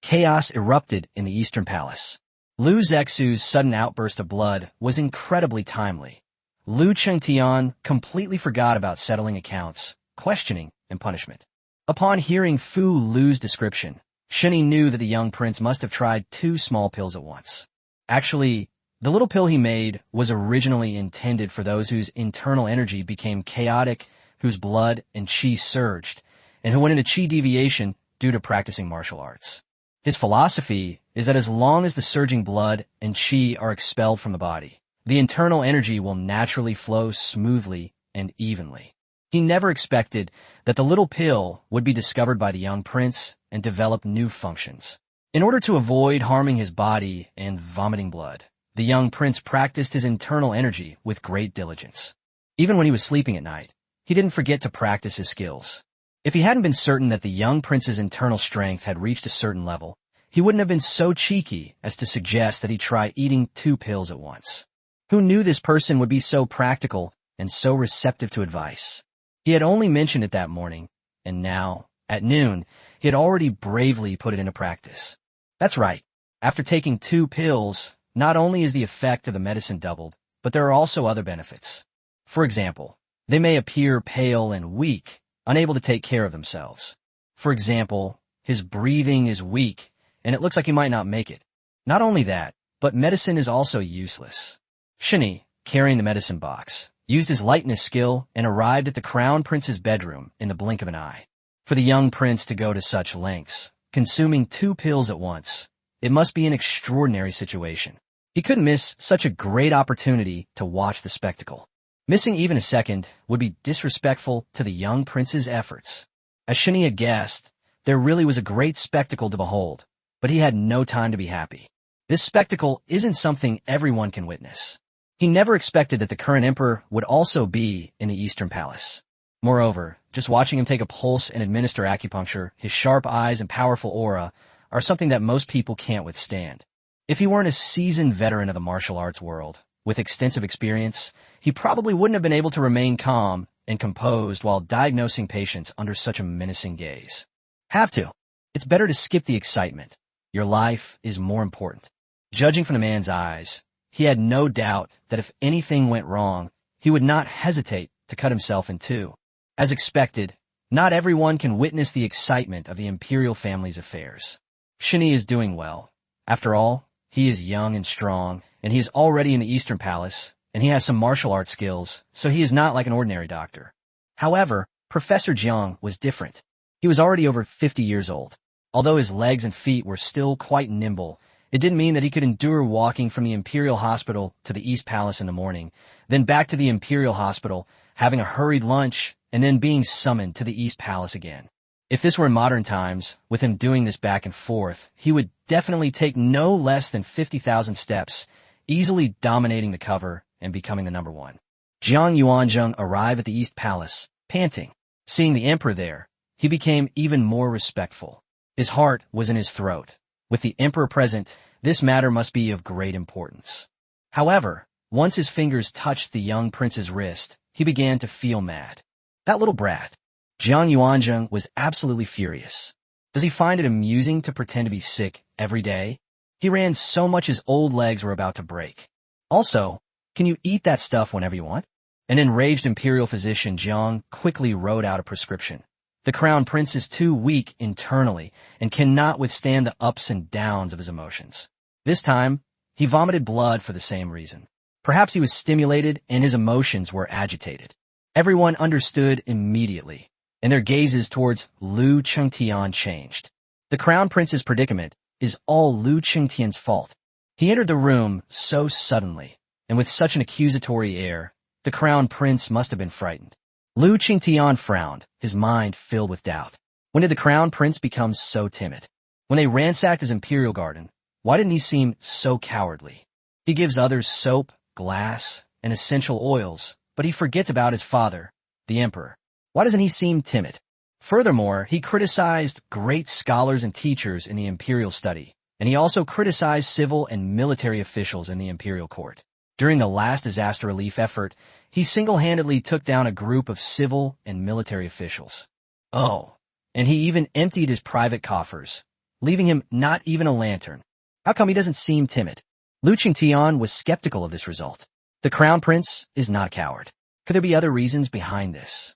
Chaos erupted in the Eastern Palace. Lu Zexu's sudden outburst of blood was incredibly timely. Lu Chengtian completely forgot about settling accounts, questioning, and punishment. Upon hearing Fu Lu's description, Shini knew that the young prince must have tried 2 small pills at once. Actually, the little pill he made was originally intended for those whose internal energy became chaotic, whose blood and qi surged, and who went into qi deviation due to practicing martial arts. His philosophy is that as long as the surging blood and qi are expelled from the body, the internal energy will naturally flow smoothly and evenly. He never expected that the little pill would be discovered by the young prince and develop new functions. In order to avoid harming his body and vomiting blood, the young prince practiced his internal energy with great diligence. Even when he was sleeping at night, he didn't forget to practice his skills. If he hadn't been certain that the young prince's internal strength had reached a certain level, he wouldn't have been so cheeky as to suggest that he try eating 2 pills at once. Who knew this person would be so practical and so receptive to advice? He had only mentioned it that morning, and now, at noon, he had already bravely put it into practice. That's right. After taking 2 pills, not only is the effect of the medicine doubled, but there are also other benefits. For example, they may appear pale and weak, unable to take care of themselves. For example, his breathing is weak, and it looks like he might not make it. Not only that, but medicine is also useless. Shini, carrying the medicine box, used his lightness skill and arrived at the crown prince's bedroom in the blink of an eye. For the young prince to go to such lengths, consuming 2 pills at once, it must be an extraordinary situation. He couldn't miss such a great opportunity to watch the spectacle. Missing even a second would be disrespectful to the young prince's efforts. As Shini had guessed, there really was a great spectacle to behold, but he had no time to be happy. This spectacle isn't something everyone can witness. He never expected that the current emperor would also be in the Eastern Palace. Moreover, just watching him take a pulse and administer acupuncture, his sharp eyes and powerful aura, are something that most people can't withstand. If he weren't a seasoned veteran of the martial arts world, with extensive experience, he probably wouldn't have been able to remain calm and composed while diagnosing patients under such a menacing gaze. Have to. It's better to skip the excitement. Your life is more important. Judging from the man's eyes, he had no doubt that if anything went wrong, he would not hesitate to cut himself in two. As expected, not everyone can witness the excitement of the imperial family's affairs. Shani is doing well. After all, he is young and strong, and he is already in the Eastern Palace, and he has some martial arts skills, so he is not like an ordinary doctor. However, Professor Jiang was different. He was already over 50 years old. Although his legs and feet were still quite nimble, it didn't mean that he could endure walking from the Imperial Hospital to the East Palace in the morning, then back to the Imperial Hospital, having a hurried lunch, and then being summoned to the East Palace again. If this were in modern times, with him doing this back and forth, he would definitely take no less than 50,000 steps, easily dominating the cover and becoming the number one. Jiang Yuanzheng arrived at the East Palace, panting. Seeing the emperor there, he became even more respectful. His heart was in his throat. With the emperor present, this matter must be of great importance. However, once his fingers touched the young prince's wrist, he began to feel mad. That little brat. Jiang Yuanzheng was absolutely furious. Does he find it amusing to pretend to be sick every day? He ran so much his old legs were about to break. Also, can you eat that stuff whenever you want? An enraged imperial physician Jiang quickly wrote out a prescription. The crown prince is too weak internally and cannot withstand the ups and downs of his emotions. This time, he vomited blood for the same reason. Perhaps he was stimulated and his emotions were agitated. Everyone understood immediately, and their gazes towards Lu Chengtian changed. The crown prince's predicament is all Lu Chengtian's fault. He entered the room so suddenly, and with such an accusatory air, the crown prince must have been frightened. Lu Qingtian frowned, his mind filled with doubt. When did the crown prince become so timid? When they ransacked his imperial garden, why didn't he seem so cowardly? He gives others soap, glass, and essential oils, but he forgets about his father, the emperor. Why doesn't he seem timid? Furthermore, he criticized great scholars and teachers in the imperial study, and he also criticized civil and military officials in the imperial court. During the last disaster relief effort, he single-handedly took down a group of civil and military officials. Oh, and he even emptied his private coffers, leaving him not even a lantern. How come he doesn't seem timid? Lu Qingtian was skeptical of this result. The crown prince is not a coward. Could there be other reasons behind this?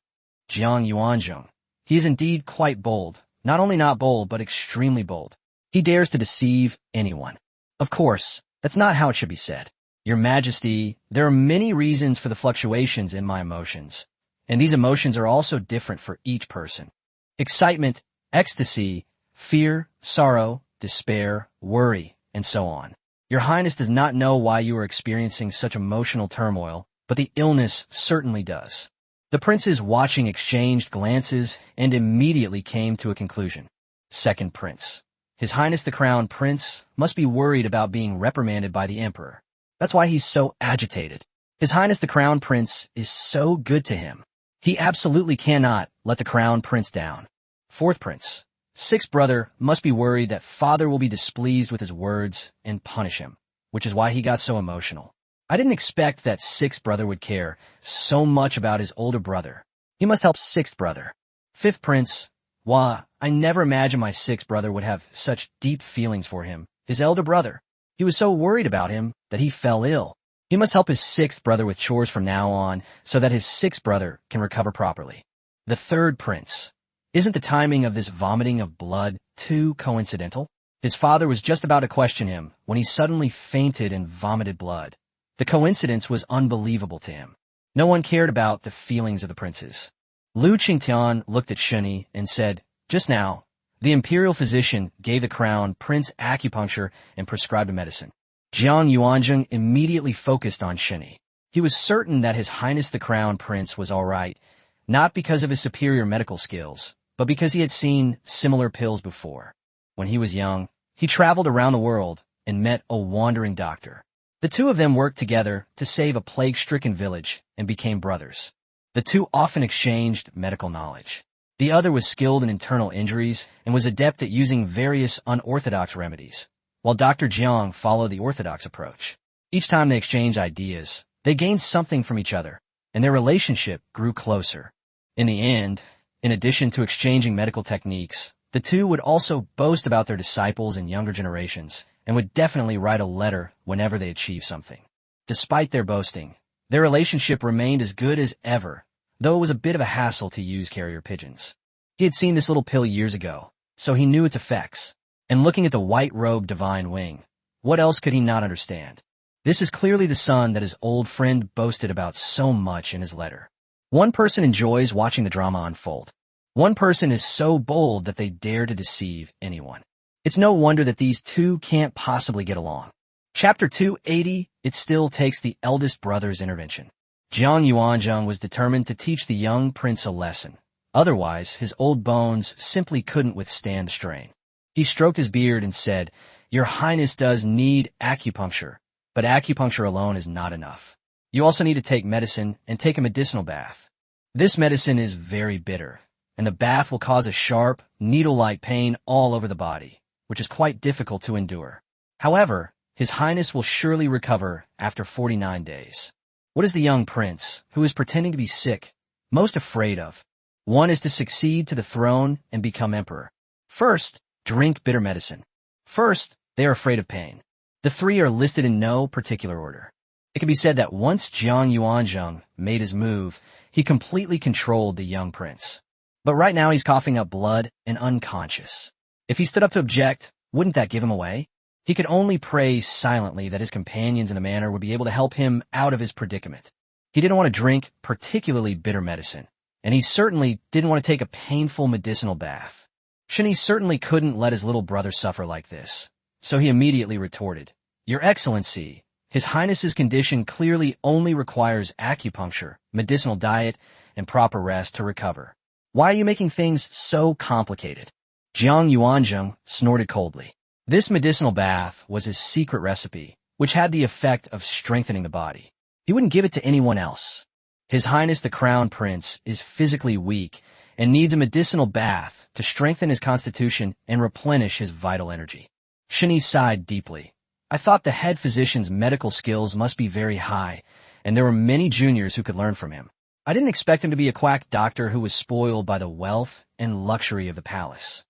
Jiang Yuanzheng. He is indeed quite bold. Not only not bold, but extremely bold. He dares to deceive anyone. Of course, that's not how it should be said. Your Majesty, there are many reasons for the fluctuations in my emotions, and these emotions are also different for each person. Excitement, ecstasy, fear, sorrow, despair, worry, and so on. Your Highness does not know why you are experiencing such emotional turmoil, but the illness certainly does. The princes watching exchanged glances and immediately came to a conclusion. Second prince. His Highness the Crown Prince must be worried about being reprimanded by the Emperor. That's why he's so agitated. His Highness the Crown Prince is so good to him. He absolutely cannot let the Crown Prince down. Fourth prince. Sixth brother must be worried that father will be displeased with his words and punish him, which is why he got so emotional. I didn't expect that sixth brother would care so much about his older brother. He must help sixth brother. Fifth prince. Wah, I never imagined my sixth brother would have such deep feelings for him, his elder brother. He was so worried about him that he fell ill. He must help his sixth brother with chores from now on so that his sixth brother can recover properly. The third prince. Isn't the timing of this vomiting of blood too coincidental? His father was just about to question him when he suddenly fainted and vomited blood. The coincidence was unbelievable to him. No one cared about the feelings of the princes. Lu Qingtian looked at Shuni and said, "Just now, the imperial physician gave the crown prince acupuncture and prescribed a medicine." Jiang Yuanzheng immediately focused on Shuni. He was certain that his Highness the Crown Prince was all right, not because of his superior medical skills, but because he had seen similar pills before. When he was young, he traveled around the world and met a wandering doctor. The two of them worked together to save a plague-stricken village and became brothers. The two often exchanged medical knowledge. The other was skilled in internal injuries and was adept at using various unorthodox remedies. while Dr. Jiang followed the orthodox approach. Each time they exchanged ideas, they gained something from each other, and their relationship grew closer. In the end, in addition to exchanging medical techniques, the two would also boast about their disciples and younger generations, and would definitely write a letter whenever they achieved something. Despite their boasting, their relationship remained as good as ever, though it was a bit of a hassle to use carrier pigeons. He had seen this little pill years ago, so he knew its effects. And looking at the white-robed divine wing, what else could he not understand? This is clearly the son that his old friend boasted about so much in his letter. One person enjoys watching the drama unfold. One person is so bold that they dare to deceive anyone. It's no wonder that these two can't possibly get along. Chapter 280, it still takes the eldest brother's intervention. Jiang Yuanzheng was determined to teach the young prince a lesson. Otherwise, his old bones simply couldn't withstand the strain. He stroked his beard and said, "Your Highness does need acupuncture, but acupuncture alone is not enough. You also need to take medicine and take a medicinal bath. This medicine is very bitter, and the bath will cause a sharp, needle-like pain all over the body, which is quite difficult to endure. However, His Highness will surely recover after 49 days." What is the young prince, who is pretending to be sick, most afraid of? One is to succeed to the throne and become emperor. First, drink bitter medicine. First, they are afraid of pain. The three are listed in no particular order. It can be said that once Jiang Yuanzheng made his move, he completely controlled the young prince. But right now he's coughing up blood and unconscious. If he stood up to object, wouldn't that give him away? He could only pray silently that his companions in the manor would be able to help him out of his predicament. He didn't want to drink particularly bitter medicine, and he certainly didn't want to take a painful medicinal bath. Shani certainly couldn't let his little brother suffer like this, so he immediately retorted, "Your Excellency, His Highness's condition clearly only requires acupuncture, medicinal diet, and proper rest to recover. Why are you making things so complicated?" Jiang Yuanzheng snorted coldly. This medicinal bath was his secret recipe, which had the effect of strengthening the body. He wouldn't give it to anyone else. His Highness the Crown Prince is physically weak and needs a medicinal bath to strengthen his constitution and replenish his vital energy. Shani sighed deeply. "I thought the head physician's medical skills must be very high, and there were many juniors who could learn from him. I didn't expect him to be a quack doctor who was spoiled by the wealth and luxury of the palace."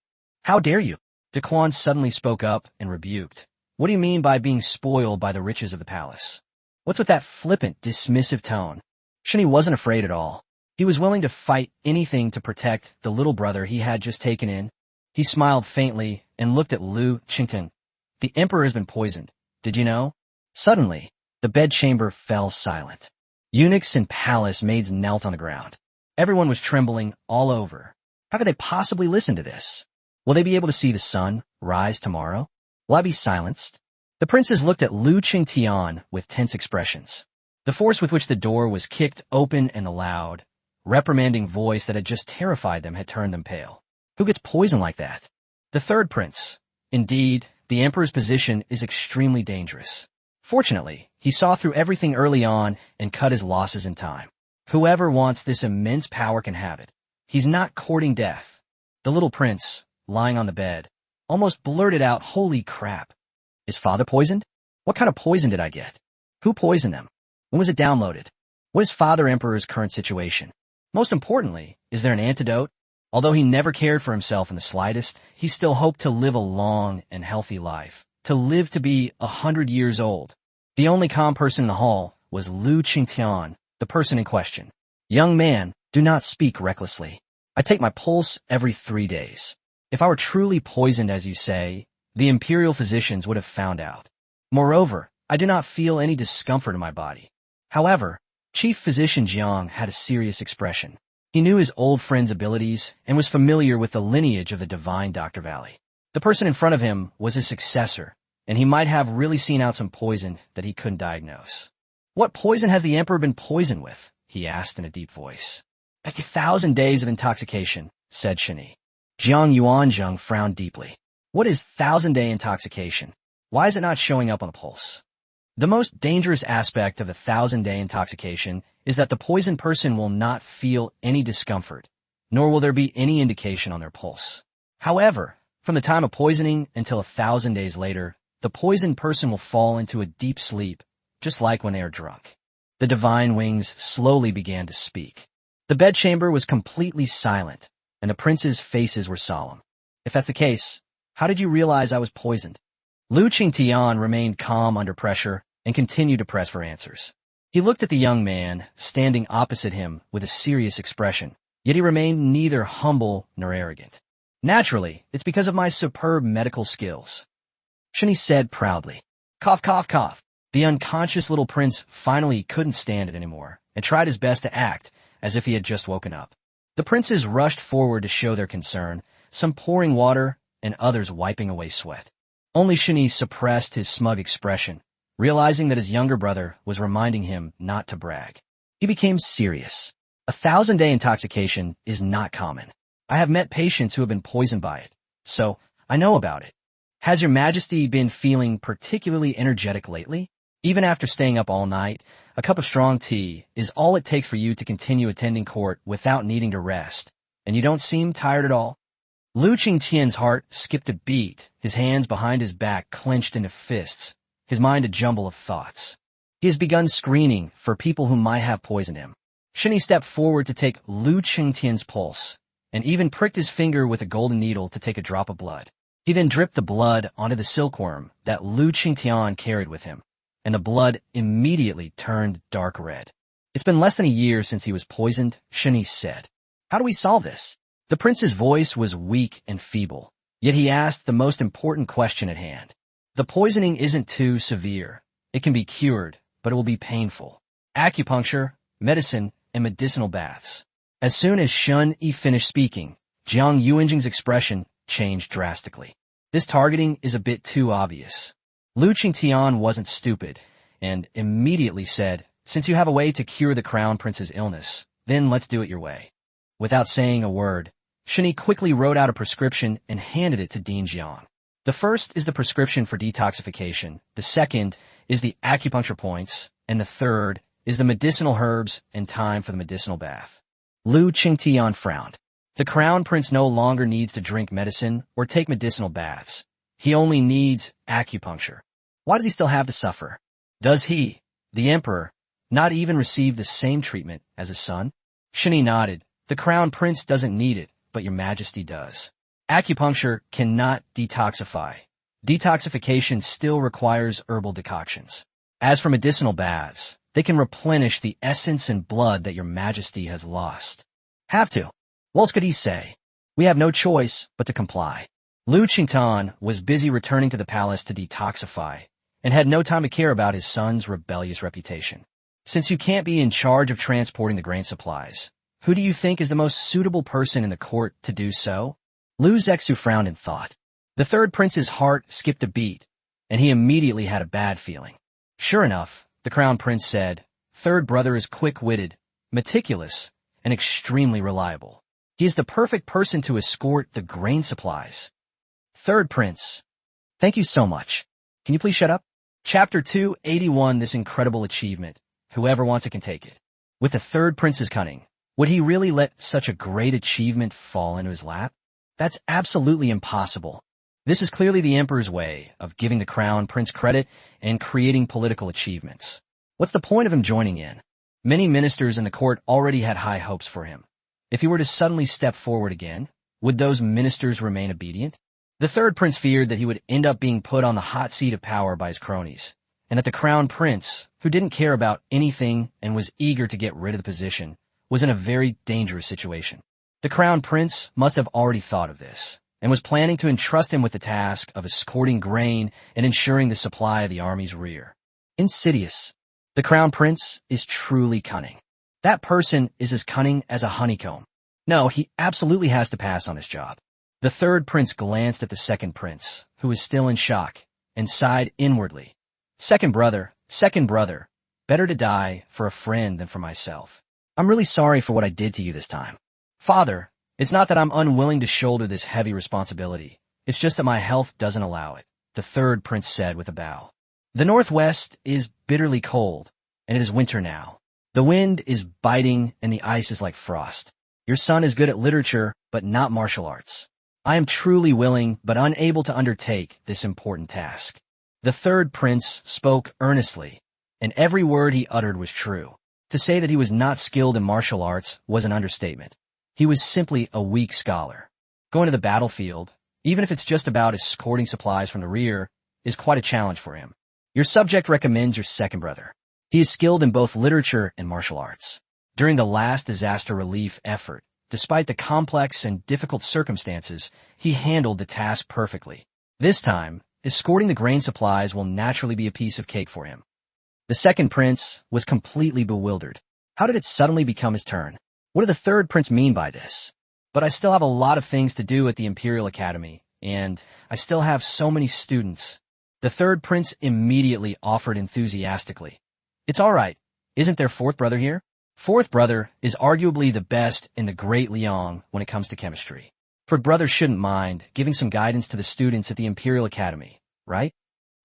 "How dare you?" Daquan suddenly spoke up and rebuked. "What do you mean by being spoiled by the riches of the palace? What's with that flippant, dismissive tone?" Shani wasn't afraid at all. He was willing to fight anything to protect the little brother he had just taken in. He smiled faintly and looked at Lu Qingtan. "The emperor has been poisoned. Did you know?" Suddenly, the bedchamber fell silent. Eunuchs and palace maids knelt on the ground. Everyone was trembling all over. How could they possibly listen to this? Will they be able to see the sun rise tomorrow? Will I be silenced? The princes looked at Lu Qingtian with tense expressions. The force with which the door was kicked open and the loud, reprimanding voice that had just terrified them had turned them pale. Who gets poisoned like that? The third prince. Indeed, the emperor's position is extremely dangerous. Fortunately, he saw through everything early on and cut his losses in time. Whoever wants this immense power can have it. He's not courting death. The little prince, lying on the bed, almost blurted out, "Holy crap. Is father poisoned? What kind of poison did I get? Who poisoned them? When was it downloaded? What is Father Emperor's current situation? Most importantly, is there an antidote?" Although he never cared for himself in the slightest, he still hoped to live a long and healthy life, to live to be 100 years old. The only calm person in the hall was Lu Qingtian, the person in question. "Young man, do not speak recklessly. I take my pulse every 3 days. If I were truly poisoned, as you say, the imperial physicians would have found out. Moreover, I do not feel any discomfort in my body." However, Chief Physician Jiang had a serious expression. He knew his old friend's abilities and was familiar with the lineage of the divine Dr. Valley. The person in front of him was his successor, and he might have really seen out some poison that he couldn't diagnose. "What poison has the emperor been poisoned with?" he asked in a deep voice. "Like 1,000 days of intoxication," said Shani. Jiang Yuanzheng frowned deeply. What is 1,000-day intoxication? Why is it not showing up on the pulse? The most dangerous aspect of the 1,000-day intoxication is that the poisoned person will not feel any discomfort, nor will there be any indication on their pulse. However, from the time of poisoning until 1,000 days later, the poisoned person will fall into a deep sleep, just like when they are drunk. The divine wings slowly began to speak. The bedchamber was completely silent, and the prince's faces were solemn. If that's the case, how did you realize I was poisoned? Lu Qingtian remained calm under pressure and continued to press for answers. He looked at the young man, standing opposite him with a serious expression, yet he remained neither humble nor arrogant. Naturally, it's because of my superb medical skills, Shani said proudly. Cough, cough, cough. The unconscious little prince finally couldn't stand it anymore and tried his best to act as if he had just woken up. The princes rushed forward to show their concern, some pouring water and others wiping away sweat. Only Shani suppressed his smug expression, realizing that his younger brother was reminding him not to brag. He became serious. 1,000-day intoxication is not common. I have met patients who have been poisoned by it, so I know about it. Has your majesty been feeling particularly energetic lately? Even after staying up all night, a cup of strong tea is all it takes for you to continue attending court without needing to rest, and you don't seem tired at all. Lu Qingtian's heart skipped a beat, his hands behind his back clenched into fists, his mind a jumble of thoughts. He has begun screening for people who might have poisoned him. Shani stepped forward to take Lu Qingtian's pulse, and even pricked his finger with a golden needle to take a drop of blood. He then dripped the blood onto the silkworm that Lu Qingtian carried with him, and the blood immediately turned dark red. It's been less than a year since he was poisoned, Shani said. How do we solve this? The prince's voice was weak and feeble, yet he asked the most important question at hand. The poisoning isn't too severe. It can be cured, but it will be painful. Acupuncture, medicine, and medicinal baths. As soon as Shun Yi finished speaking, Jiang Yuanjing's expression changed drastically. This targeting is a bit too obvious. Lu Qingtian wasn't stupid, and immediately said, since you have a way to cure the crown prince's illness, then let's do it your way. Without saying a word, Shani quickly wrote out a prescription and handed it to Dean Jiang. The first is the prescription for detoxification, the second is the acupuncture points, and the third is the medicinal herbs and time for the medicinal bath. Lu Qingtian frowned. The crown prince no longer needs to drink medicine or take medicinal baths. He only needs acupuncture. Why does he still have to suffer? Does he, the emperor, not even receive the same treatment as his son? Shani nodded. The crown prince doesn't need it, but your majesty does. Acupuncture cannot detoxify. Detoxification still requires herbal decoctions. As for medicinal baths, they can replenish the essence and blood that your majesty has lost. Have to. What else could he say? We have no choice but to comply. Lu Qingtian was busy returning to the palace to detoxify, and had no time to care about his son's rebellious reputation. Since you can't be in charge of transporting the grain supplies, who do you think is the most suitable person in the court to do so? Lu Zexu frowned in thought. The third prince's heart skipped a beat, and he immediately had a bad feeling. Sure enough, the crown prince said, third brother is quick-witted, meticulous, and extremely reliable. He is the perfect person to escort the grain supplies. Third prince. Thank you so much. Can you please shut up? Chapter 281, this incredible achievement. Whoever wants it can take it. With the third prince's cunning, would he really let such a great achievement fall into his lap? That's absolutely impossible. This is clearly the emperor's way of giving the crown prince credit and creating political achievements. What's the point of him joining in? Many ministers in the court already had high hopes for him. If he were to suddenly step forward again, would those ministers remain obedient? The third prince feared that he would end up being put on the hot seat of power by his cronies, and that the crown prince, who didn't care about anything and was eager to get rid of the position, was in a very dangerous situation. The crown prince must have already thought of this, and was planning to entrust him with the task of escorting grain and ensuring the supply of the army's rear. Insidious. The crown prince is truly cunning. That person is as cunning as a honeycomb. No, he absolutely has to pass on his job. The third prince glanced at the second prince, who was still in shock, and sighed inwardly. Second brother, better to die for a friend than for myself. I'm really sorry for what I did to you this time. Father, it's not that I'm unwilling to shoulder this heavy responsibility. It's just that my health doesn't allow it, the third prince said with a bow. The northwest is bitterly cold, and it is winter now. The wind is biting and the ice is like frost. Your son is good at literature, but not martial arts. I am truly willing but unable to undertake this important task. The third prince spoke earnestly, and every word he uttered was true. To say that he was not skilled in martial arts was an understatement. He was simply a weak scholar. Going to the battlefield, even if it's just about escorting supplies from the rear, is quite a challenge for him. Your subject recommends your second brother. He is skilled in both literature and martial arts. During the last disaster relief effort, despite the complex and difficult circumstances, he handled the task perfectly. This time, escorting the grain supplies will naturally be a piece of cake for him. The second prince was completely bewildered. How did it suddenly become his turn? What did the third prince mean by this? But I still have a lot of things to do at the Imperial Academy, and I still have so many students. The third prince immediately offered enthusiastically. It's all right. Isn't there fourth brother here? Fourth brother is arguably the best in the Great Liang when it comes to chemistry. Fourth brother shouldn't mind giving some guidance to the students at the Imperial Academy, right?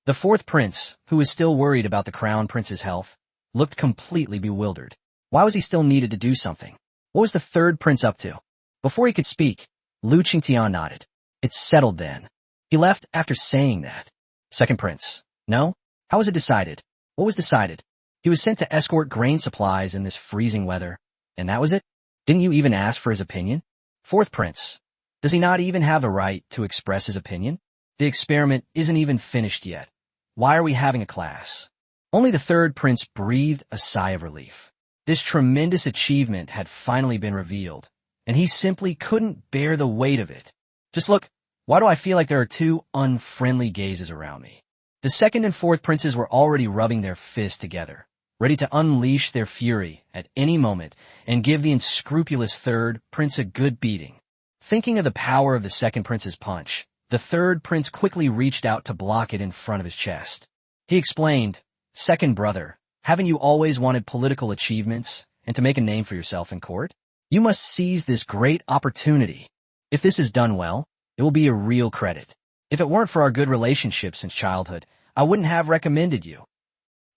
The fourth prince, who was still worried about the crown prince's health, looked completely bewildered. Why was he still needed to do something? What was the third prince up to? Before he could speak, Lu Qingtian nodded. It's settled then. He left after saying that. Second prince. No? How was it decided? What was decided? He was sent to escort grain supplies in this freezing weather. And that was it? Didn't you even ask for his opinion? Fourth prince. Does he not even have a right to express his opinion? The experiment isn't even finished yet. Why are we having a class? Only the third prince breathed a sigh of relief. This tremendous achievement had finally been revealed, and he simply couldn't bear the weight of it. Just look, why do I feel like there are two unfriendly gazes around me? The second and fourth princes were already rubbing their fists together, ready to unleash their fury at any moment and give the unscrupulous third prince a good beating. Thinking of the power of the second prince's punch, the third prince quickly reached out to block it in front of his chest. He explained, Second brother, haven't you always wanted political achievements and to make a name for yourself in court? You must seize this great opportunity. If this is done well, it will be a real credit. If it weren't for our good relationship since childhood, I wouldn't have recommended you.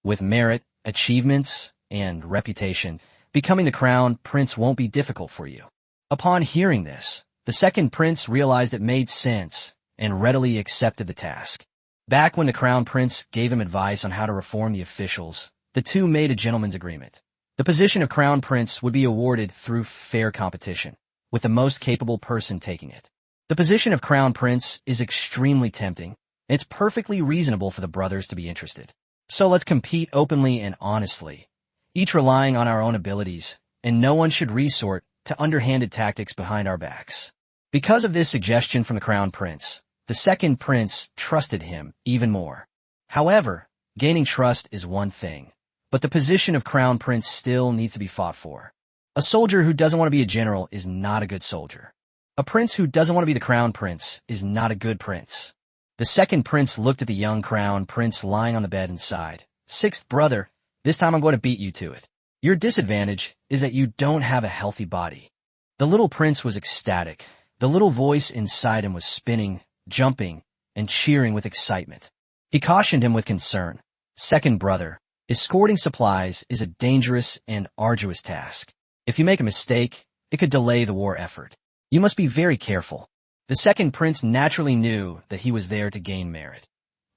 With merit, achievements, and reputation, becoming the crown prince won't be difficult for you. Upon hearing this, the second prince realized it made sense and readily accepted the task. Back when the crown prince gave him advice on how to reform the officials, the two made a gentleman's agreement. The position of crown prince would be awarded through fair competition, with the most capable person taking it. The position of crown prince is extremely tempting, and it's perfectly reasonable for the brothers to be interested. So let's compete openly and honestly, each relying on our own abilities, and no one should resort to underhanded tactics behind our backs. Because of this suggestion from the crown prince, the second prince trusted him even more. However, gaining trust is one thing, but the position of crown prince still needs to be fought for. A soldier who doesn't want to be a general is not a good soldier. A prince who doesn't want to be the crown prince is not a good prince. The second prince looked at the young crown prince lying on the bed and sighed. Sixth brother, this time I'm going to beat you to it. Your disadvantage is that you don't have a healthy body. The little prince was ecstatic. The little voice inside him was spinning, jumping, and cheering with excitement. He cautioned him with concern. Second brother, escorting supplies is a dangerous and arduous task. If you make a mistake, it could delay the war effort. You must be very careful. The second prince naturally knew that he was there to gain merit.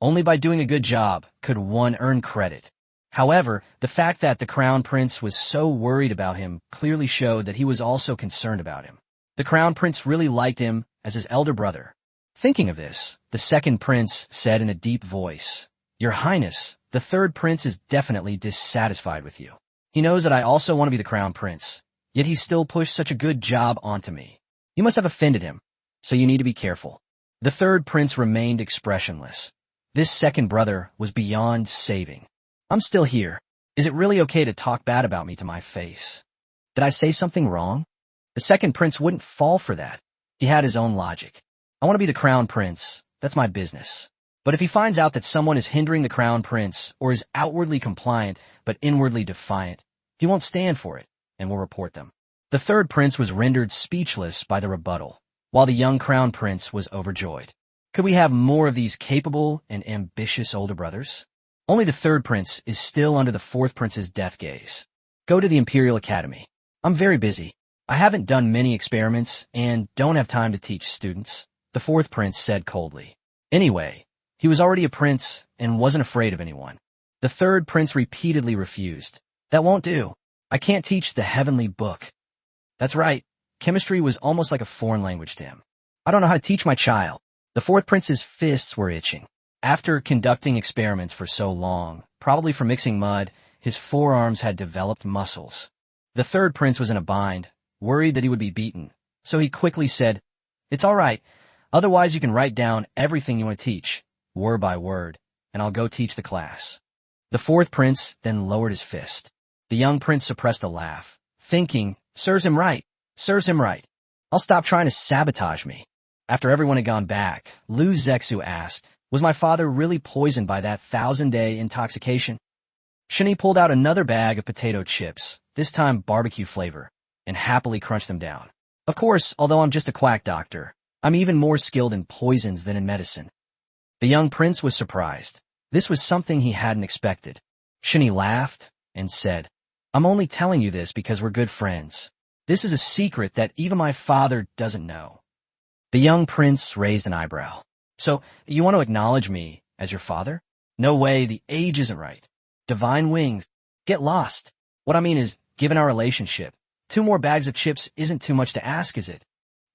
Only by doing a good job could one earn credit. However, the fact that the crown prince was so worried about him clearly showed that he was also concerned about him. The crown prince really liked him as his elder brother. Thinking of this, the second prince said in a deep voice, Your Highness, the third prince is definitely dissatisfied with you. He knows that I also want to be the crown prince, yet he still pushed such a good job onto me. You must have offended him, so you need to be careful. The third prince remained expressionless. This second brother was beyond saving. I'm still here. Is it really okay to talk bad about me to my face? Did I say something wrong? The second prince wouldn't fall for that. He had his own logic. I want to be the crown prince. That's my business. But if he finds out that someone is hindering the crown prince or is outwardly compliant but inwardly defiant, he won't stand for it and will report them. The third prince was rendered speechless by the rebuttal, while the young crown prince was overjoyed. Could we have more of these capable and ambitious older brothers? Only the third prince is still under the fourth prince's death gaze. Go to the Imperial Academy. I'm very busy. I haven't done many experiments and don't have time to teach students, the fourth prince said coldly. Anyway, He was already a prince and wasn't afraid of anyone. The third prince repeatedly refused. That won't do. I can't teach the heavenly book. That's right. Chemistry was almost like a foreign language to him. I don't know how to teach my child. The fourth prince's fists were itching. After conducting experiments for so long, probably for mixing mud, his forearms had developed muscles. The third prince was in a bind, worried that he would be beaten, so he quickly said, "It's all right. Otherwise you can write down everything you want to teach, word by word, and I'll go teach the class." The fourth prince then lowered his fist. The young prince suppressed a laugh, thinking, serves him right. I'll stop trying to sabotage me. After everyone had gone back, Lu Zexu asked, "Was my father really poisoned by that 1,000-day intoxication?" Shini pulled out another bag of potato chips, this time barbecue flavor, and happily crunched them down. "Of course, although I'm just a quack doctor, I'm even more skilled in poisons than in medicine." The young prince was surprised. This was something he hadn't expected. Shini laughed and said, "I'm only telling you this because we're good friends. This is a secret that even my father doesn't know." The young prince raised an eyebrow. "So, you want to acknowledge me as your father?" "No way, the age isn't right." "Divine wings. Get lost. What I mean is, given our relationship, 2 more bags of chips isn't too much to ask, is it?"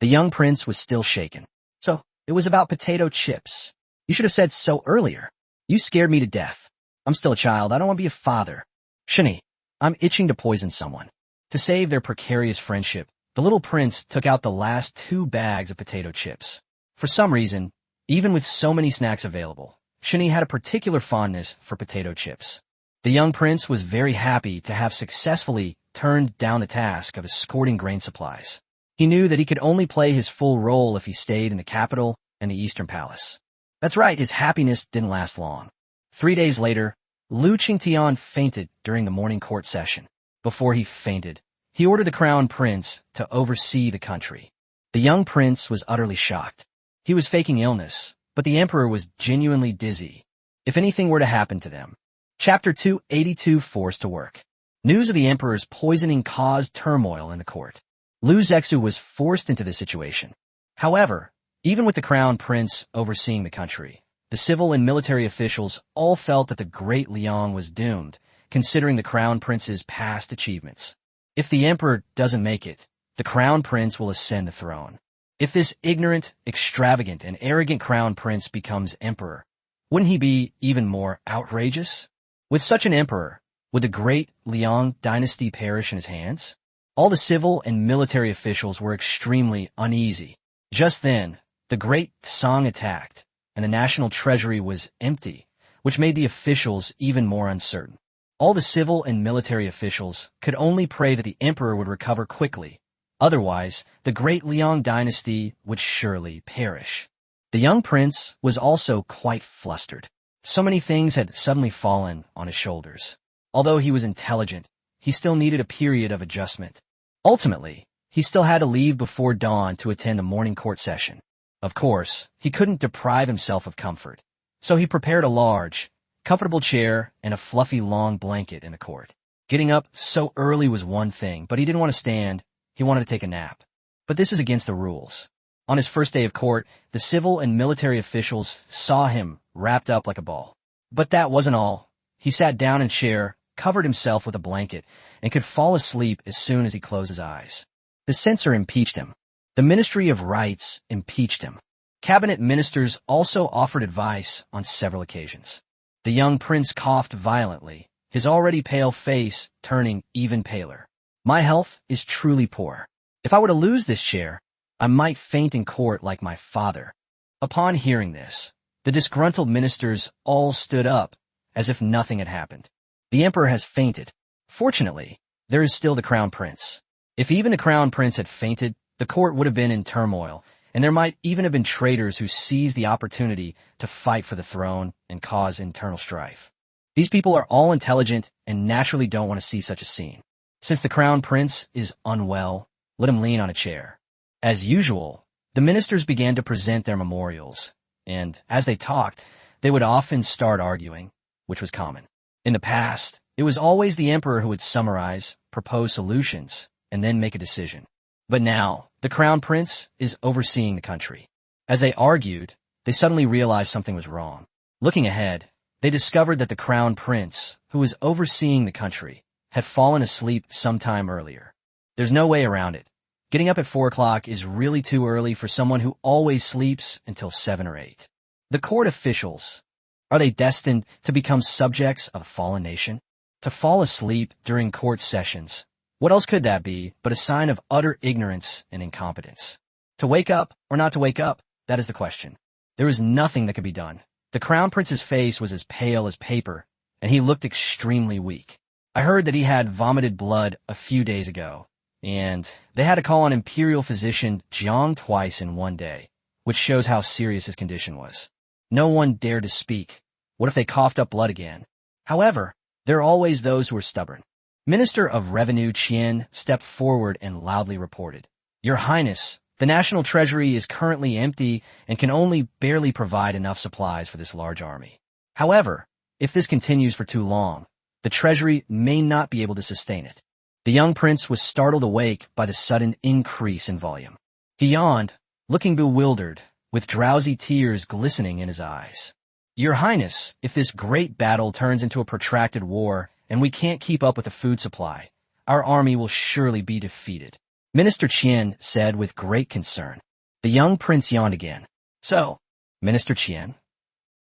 The young prince was still shaken. "So, it was about potato chips. You should have said so earlier. You scared me to death. I'm still a child. I don't want to be a father." "Shini, I'm itching to poison someone." To save their precarious friendship, the little prince took out the last 2 bags of potato chips. For some reason, even with so many snacks available, Shini had a particular fondness for potato chips. The young prince was very happy to have successfully turned down the task of escorting grain supplies. He knew that he could only play his full role if he stayed in the capital and the Eastern Palace. That's right, his happiness didn't last long. 3 days later, Lu Qingtian fainted during the morning court session. Before he fainted, he ordered the crown prince to oversee the country. The young prince was utterly shocked. He was faking illness, but the emperor was genuinely dizzy. If anything were to happen to them. Chapter 282, Forced to Work. News of the emperor's poisoning caused turmoil in the court. Lu Zexu was forced into the situation. However, even with the crown prince overseeing the country, the civil and military officials all felt that the great Liang was doomed, considering the crown prince's past achievements. If the emperor doesn't make it, the crown prince will ascend the throne. If this ignorant, extravagant, and arrogant crown prince becomes emperor, wouldn't he be even more outrageous? With such an emperor, would the great Liang dynasty perish in his hands? All the civil and military officials were extremely uneasy. Just then, the great Song attacked, and the national treasury was empty, which made the officials even more uncertain. All the civil and military officials could only pray that the emperor would recover quickly. Otherwise, the great Liang dynasty would surely perish. The young prince was also quite flustered. So many things had suddenly fallen on his shoulders. Although he was intelligent, he still needed a period of adjustment. Ultimately, he still had to leave before dawn to attend the morning court session. Of course, he couldn't deprive himself of comfort, so he prepared a large, comfortable chair and a fluffy long blanket in the court. Getting up so early was one thing, but he didn't want to stand. He wanted to take a nap. But this is against the rules. On his first day of court, the civil and military officials saw him wrapped up like a ball. But that wasn't all. He sat down in a chair, covered himself with a blanket, and could fall asleep as soon as he closed his eyes. The censor impeached him. The Ministry of Rights impeached him. Cabinet ministers also offered advice on several occasions. The young prince coughed violently, his already pale face turning even paler. "My health is truly poor. If I were to lose this chair, I might faint in court like my father." Upon hearing this, the disgruntled ministers all stood up, as if nothing had happened. The emperor has fainted. Fortunately, there is still the crown prince. If even the crown prince had fainted, the court would have been in turmoil, and there might even have been traitors who seized the opportunity to fight for the throne and cause internal strife. These people are all intelligent and naturally don't want to see such a scene. Since the crown prince is unwell, let him lean on a chair. As usual, the ministers began to present their memorials, and as they talked, they would often start arguing, which was common. In the past, it was always the emperor who would summarize, propose solutions, and then make a decision. But now, the crown prince is overseeing the country. As they argued, they suddenly realized something was wrong. Looking ahead, they discovered that the crown prince, who was overseeing the country, had fallen asleep sometime earlier. There's no way around it. Getting up at 4 o'clock is really too early for someone who always sleeps until 7 or 8. The court officials, are they destined to become subjects of a fallen nation? To fall asleep during court sessions, what else could that be but a sign of utter ignorance and incompetence? To wake up or not to wake up, that is the question. There was nothing that could be done. The crown prince's face was as pale as paper, and he looked extremely weak. I heard that he had vomited blood a few days ago, and they had to call on imperial physician Jiang twice in one day, which shows how serious his condition was. No one dared to speak. What if they coughed up blood again? However, there are always those who are stubborn. Minister of Revenue Qian stepped forward and loudly reported, "Your Highness, the National Treasury is currently empty and can only barely provide enough supplies for this large army. However, if this continues for too long, the Treasury may not be able to sustain it." The young prince was startled awake by the sudden increase in volume. He yawned, looking bewildered, with drowsy tears glistening in his eyes. "Your Highness, if this great battle turns into a protracted war and we can't keep up with the food supply, our army will surely be defeated," Minister Qian said with great concern. The young prince yawned again. "So, Minister Qian,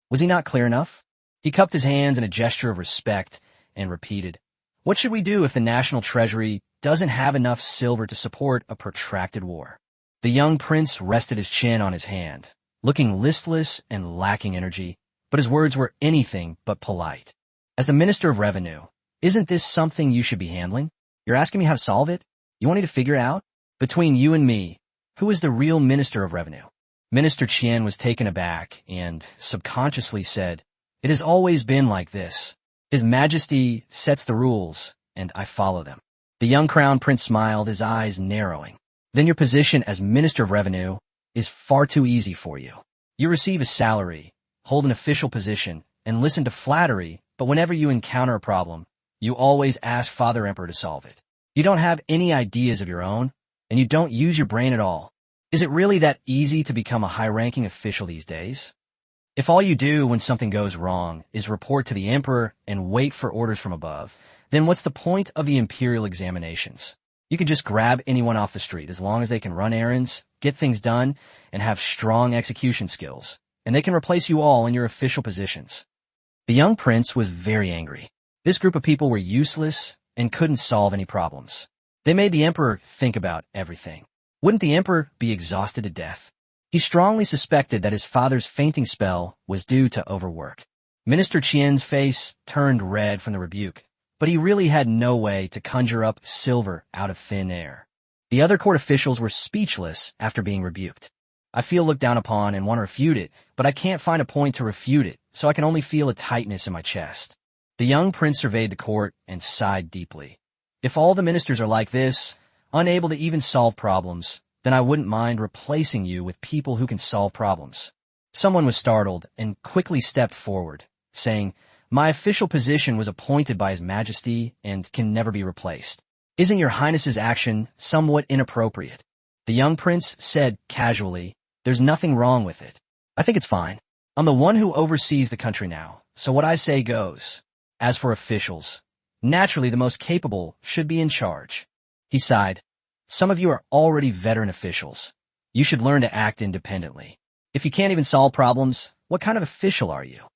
was he not clear enough?" He cupped his hands in a gesture of respect and repeated, "What should we do if the National Treasury doesn't have enough silver to support a protracted war?" The young prince rested his chin on his hand, looking listless and lacking energy, but his words were anything but polite. "As the Minister of Revenue, isn't this something you should be handling? You're asking me how to solve it? You want me to figure it out? Between you and me, who is the real Minister of Revenue?" Minister Qian was taken aback and subconsciously said, "It has always been like this. His Majesty sets the rules, and I follow them." The young crown prince smiled, his eyes narrowing. "Then your position as Minister of Revenue is far too easy for you. You receive a salary, hold an official position, and listen to flattery, but whenever you encounter a problem, you always ask Father Emperor to solve it. You don't have any ideas of your own, and you don't use your brain at all. Is it really that easy to become a high-ranking official these days? If all you do when something goes wrong is report to the Emperor and wait for orders from above, then what's the point of the imperial examinations? You can just grab anyone off the street as long as they can run errands, get things done, and have strong execution skills, and they can replace you all in your official positions." The young prince was very angry. This group of people were useless and couldn't solve any problems. They made the emperor think about everything. Wouldn't the emperor be exhausted to death? He strongly suspected that his father's fainting spell was due to overwork. Minister Qian's face turned red from the rebuke, but he really had no way to conjure up silver out of thin air. The other court officials were speechless after being rebuked. "I feel looked down upon and want to refute it, but I can't find a point to refute it, so I can only feel a tightness in my chest." The young prince surveyed the court and sighed deeply. "If all the ministers are like this, unable to even solve problems, then I wouldn't mind replacing you with people who can solve problems." Someone was startled and quickly stepped forward, saying, "My official position was appointed by His Majesty and can never be replaced. Isn't your Highness's action somewhat inappropriate?" The young prince said casually, "There's nothing wrong with it. I think it's fine. I'm the one who oversees the country now, so what I say goes. As for officials, naturally the most capable should be in charge." He sighed. "Some of you are already veteran officials. You should learn to act independently. If you can't even solve problems, what kind of official are you?"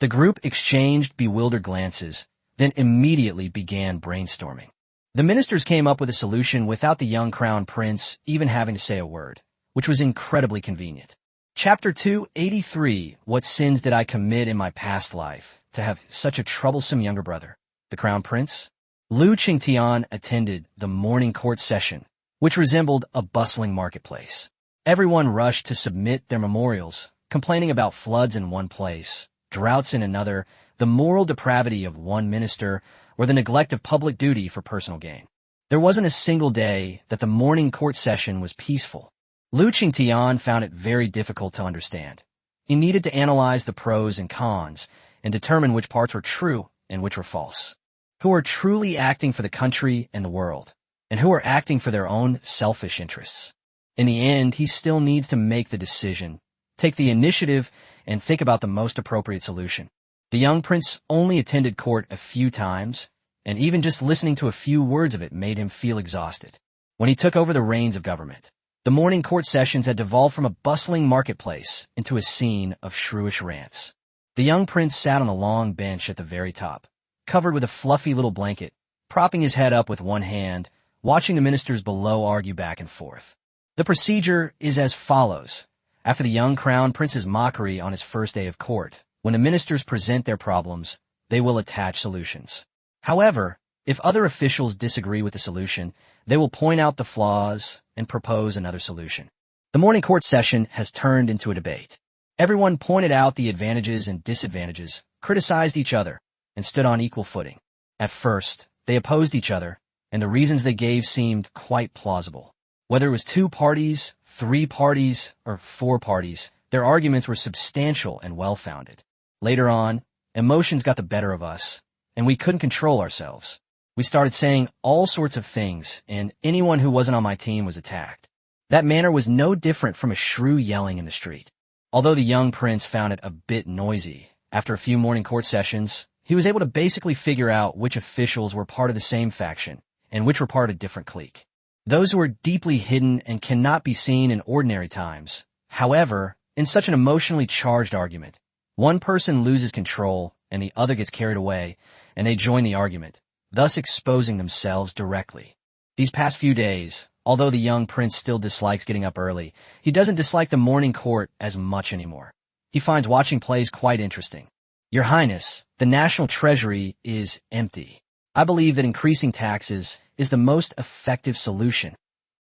The group exchanged bewildered glances, then immediately began brainstorming. The ministers came up with a solution without the young crown prince even having to say a word, which was incredibly convenient. Chapter 283, What Sins Did I Commit in My Past Life to have such a troublesome younger brother? The crown prince? Lu Qingtian attended the morning court session, which resembled a bustling marketplace. Everyone rushed to submit their memorials, complaining about floods in one place, droughts in another, the moral depravity of one minister, or the neglect of public duty for personal gain. There wasn't a single day that the morning court session was peaceful. Lu Qingtian found it very difficult to understand. He needed to analyze the pros and cons and determine which parts were true and which were false. Who are truly acting for the country and the world, and who are acting for their own selfish interests. In the end, he still needs to make the decision, take the initiative and think about the most appropriate solution. The young prince only attended court a few times, and even just listening to a few words of it made him feel exhausted. When he took over the reins of government, the morning court sessions had devolved from a bustling marketplace into a scene of shrewish rants. The young prince sat on a long bench at the very top, covered with a fluffy little blanket, propping his head up with one hand, watching the ministers below argue back and forth. The procedure is as follows. After the young crown prince's mockery on his first day of court, when the ministers present their problems, they will attach solutions. However, if other officials disagree with the solution, they will point out the flaws and propose another solution. The morning court session has turned into a debate. Everyone pointed out the advantages and disadvantages, criticized each other, and stood on equal footing. At first, they opposed each other, and the reasons they gave seemed quite plausible. Whether it was 2 parties, 3 parties, or 4 parties, their arguments were substantial and well-founded. Later on, emotions got the better of us, and we couldn't control ourselves. We started saying all sorts of things, and anyone who wasn't on my team was attacked. That manner was no different from a shrew yelling in the street. Although the young prince found it a bit noisy, after a few morning court sessions, he was able to basically figure out which officials were part of the same faction and which were part of a different clique. Those who are deeply hidden and cannot be seen in ordinary times. However, in such an emotionally charged argument, one person loses control and the other gets carried away, and they join the argument, thus exposing themselves directly. These past few days, although the young prince still dislikes getting up early, he doesn't dislike the morning court as much anymore. He finds watching plays quite interesting. Your Highness, the national treasury is empty. I believe that increasing taxes is the most effective solution.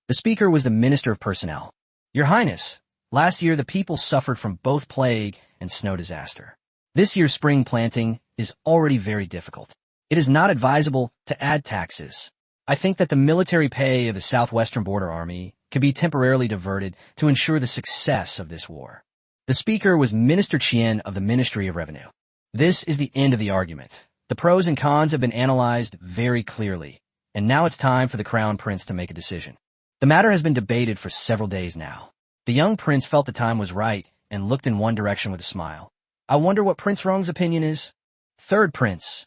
The speaker was the Minister of Personnel. Your Highness, last year the people suffered from both plague and snow disaster. This year's spring planting is already very difficult. It is not advisable to add taxes. I think that the military pay of the Southwestern Border Army can be temporarily diverted to ensure the success of this war. The speaker was Minister Chien of the Ministry of Revenue. This is the end of the argument. The pros and cons have been analyzed very clearly, and now it's time for the Crown Prince to make a decision. The matter has been debated for several days now. The young prince felt the time was right and looked in one direction with a smile. I wonder what Prince Rong's opinion is. Third prince.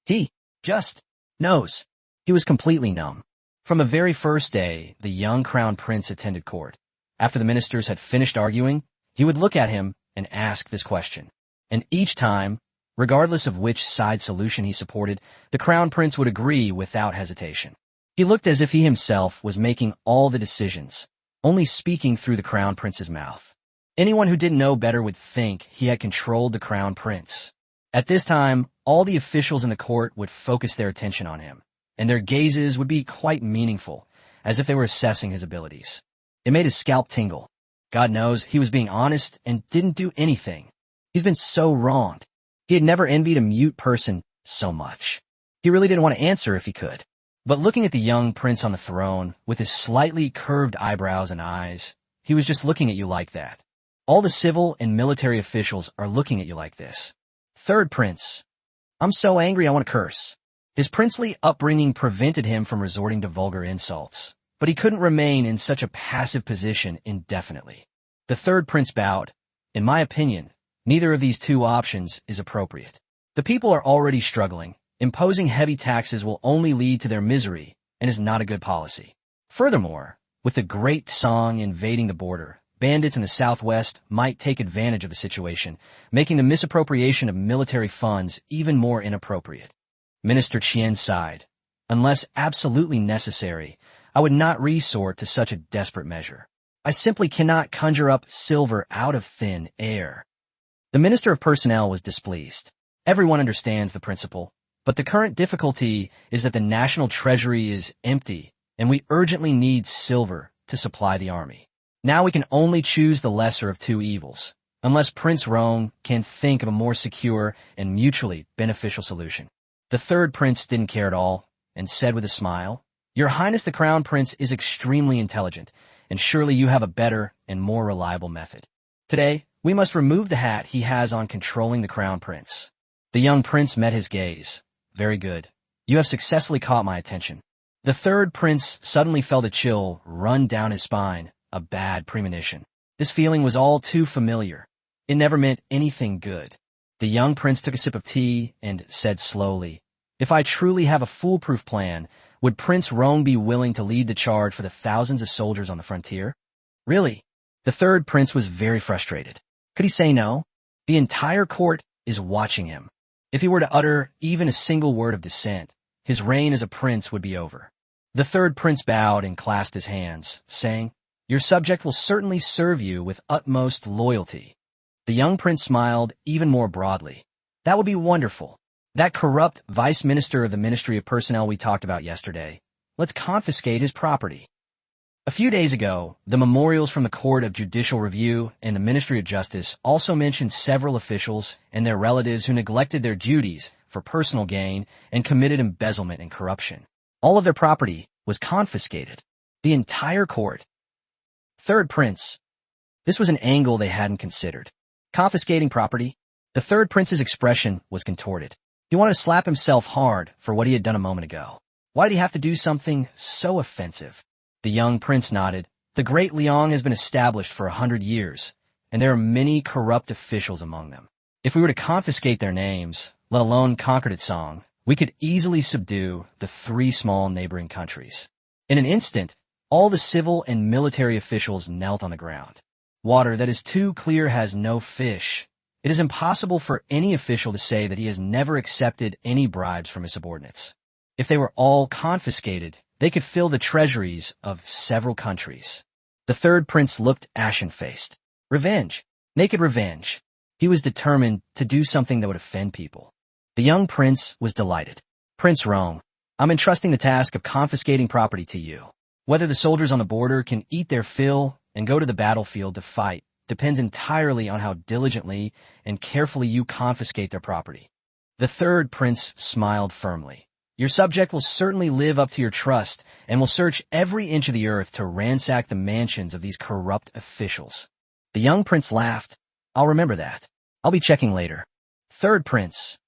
He just knows. He was completely numb. From the very first day, the young crown prince attended court. After the ministers had finished arguing, he would look at him and ask this question. And each time, regardless of which side solution he supported, the crown prince would agree without hesitation. He looked as if he himself was making all the decisions, only speaking through the crown prince's mouth. Anyone who didn't know better would think he had controlled the crown prince. At this time, all the officials in the court would focus their attention on him, and their gazes would be quite meaningful, as if they were assessing his abilities. It made his scalp tingle. God knows he was being honest and didn't do anything. He's been so wronged. He had never envied a mute person so much. He really didn't want to answer if he could. But looking at the young prince on the throne, with his slightly curved eyebrows and eyes, he was just looking at you like that. All the civil and military officials are looking at you like this. Third prince. I'm so angry I want to curse. His princely upbringing prevented him from resorting to vulgar insults, but he couldn't remain in such a passive position indefinitely. The third prince bowed. In my opinion, neither of these 2 options is appropriate. The people are already struggling. Imposing heavy taxes will only lead to their misery and is not a good policy. Furthermore, with the Great Song invading the border, bandits in the Southwest might take advantage of the situation, making the misappropriation of military funds even more inappropriate. Minister Chien sighed. Unless absolutely necessary, I would not resort to such a desperate measure. I simply cannot conjure up silver out of thin air. The Minister of Personnel was displeased. Everyone understands the principle, but the current difficulty is that the national treasury is empty, and we urgently need silver to supply the army. Now we can only choose the lesser of 2 evils, unless Prince Rong can think of a more secure and mutually beneficial solution. The third prince didn't care at all, and said with a smile, Your Highness the Crown Prince is extremely intelligent, and surely you have a better and more reliable method. Today, we must remove the hat he has on controlling the Crown Prince. The young prince met his gaze. Very good. You have successfully caught my attention. The third prince suddenly felt a chill run down his spine, a bad premonition. This feeling was all too familiar. It never meant anything good. The young prince took a sip of tea and said slowly, "If I truly have a foolproof plan, would Prince Rong be willing to lead the charge for the thousands of soldiers on the frontier?" Really? The third prince was very frustrated. Could he say no? The entire court is watching him. If he were to utter even a single word of dissent, his reign as a prince would be over. The third prince bowed and clasped his hands, saying, "Your subject will certainly serve you with utmost loyalty." The young prince smiled even more broadly. "That would be wonderful. That corrupt vice minister of the Ministry of Personnel we talked about yesterday. Let's confiscate his property." A few days ago, the memorials from the Court of Judicial Review and the Ministry of Justice also mentioned several officials and their relatives who neglected their duties for personal gain and committed embezzlement and corruption. All of their property was confiscated. The entire court. Third prince. This was an angle they hadn't considered. Confiscating property. The third prince's expression was contorted. He wanted to slap himself hard for what he had done a moment ago. Why did he have to do something so offensive? The young prince nodded. The Great Liang has been established for 100 years, and there are many corrupt officials among them. If we were to confiscate their names, let alone conquer its song, we could easily subdue the 3 small neighboring countries. In an instant, all the civil and military officials knelt on the ground. Water that is too clear has no fish. It is impossible for any official to say that he has never accepted any bribes from his subordinates. If they were all confiscated, they could fill the treasuries of several countries. The third prince looked ashen-faced. Revenge. Naked revenge. He was determined to do something that would offend people. The young prince was delighted. "Prince Rong, I'm entrusting the task of confiscating property to you. Whether the soldiers on the border can eat their fill and go to the battlefield to fight depends entirely on how diligently and carefully you confiscate their property." The third prince smiled firmly. "Your subject will certainly live up to your trust and will search every inch of the earth to ransack the mansions of these corrupt officials." The young prince laughed. "I'll remember that. I'll be checking later." Third prince.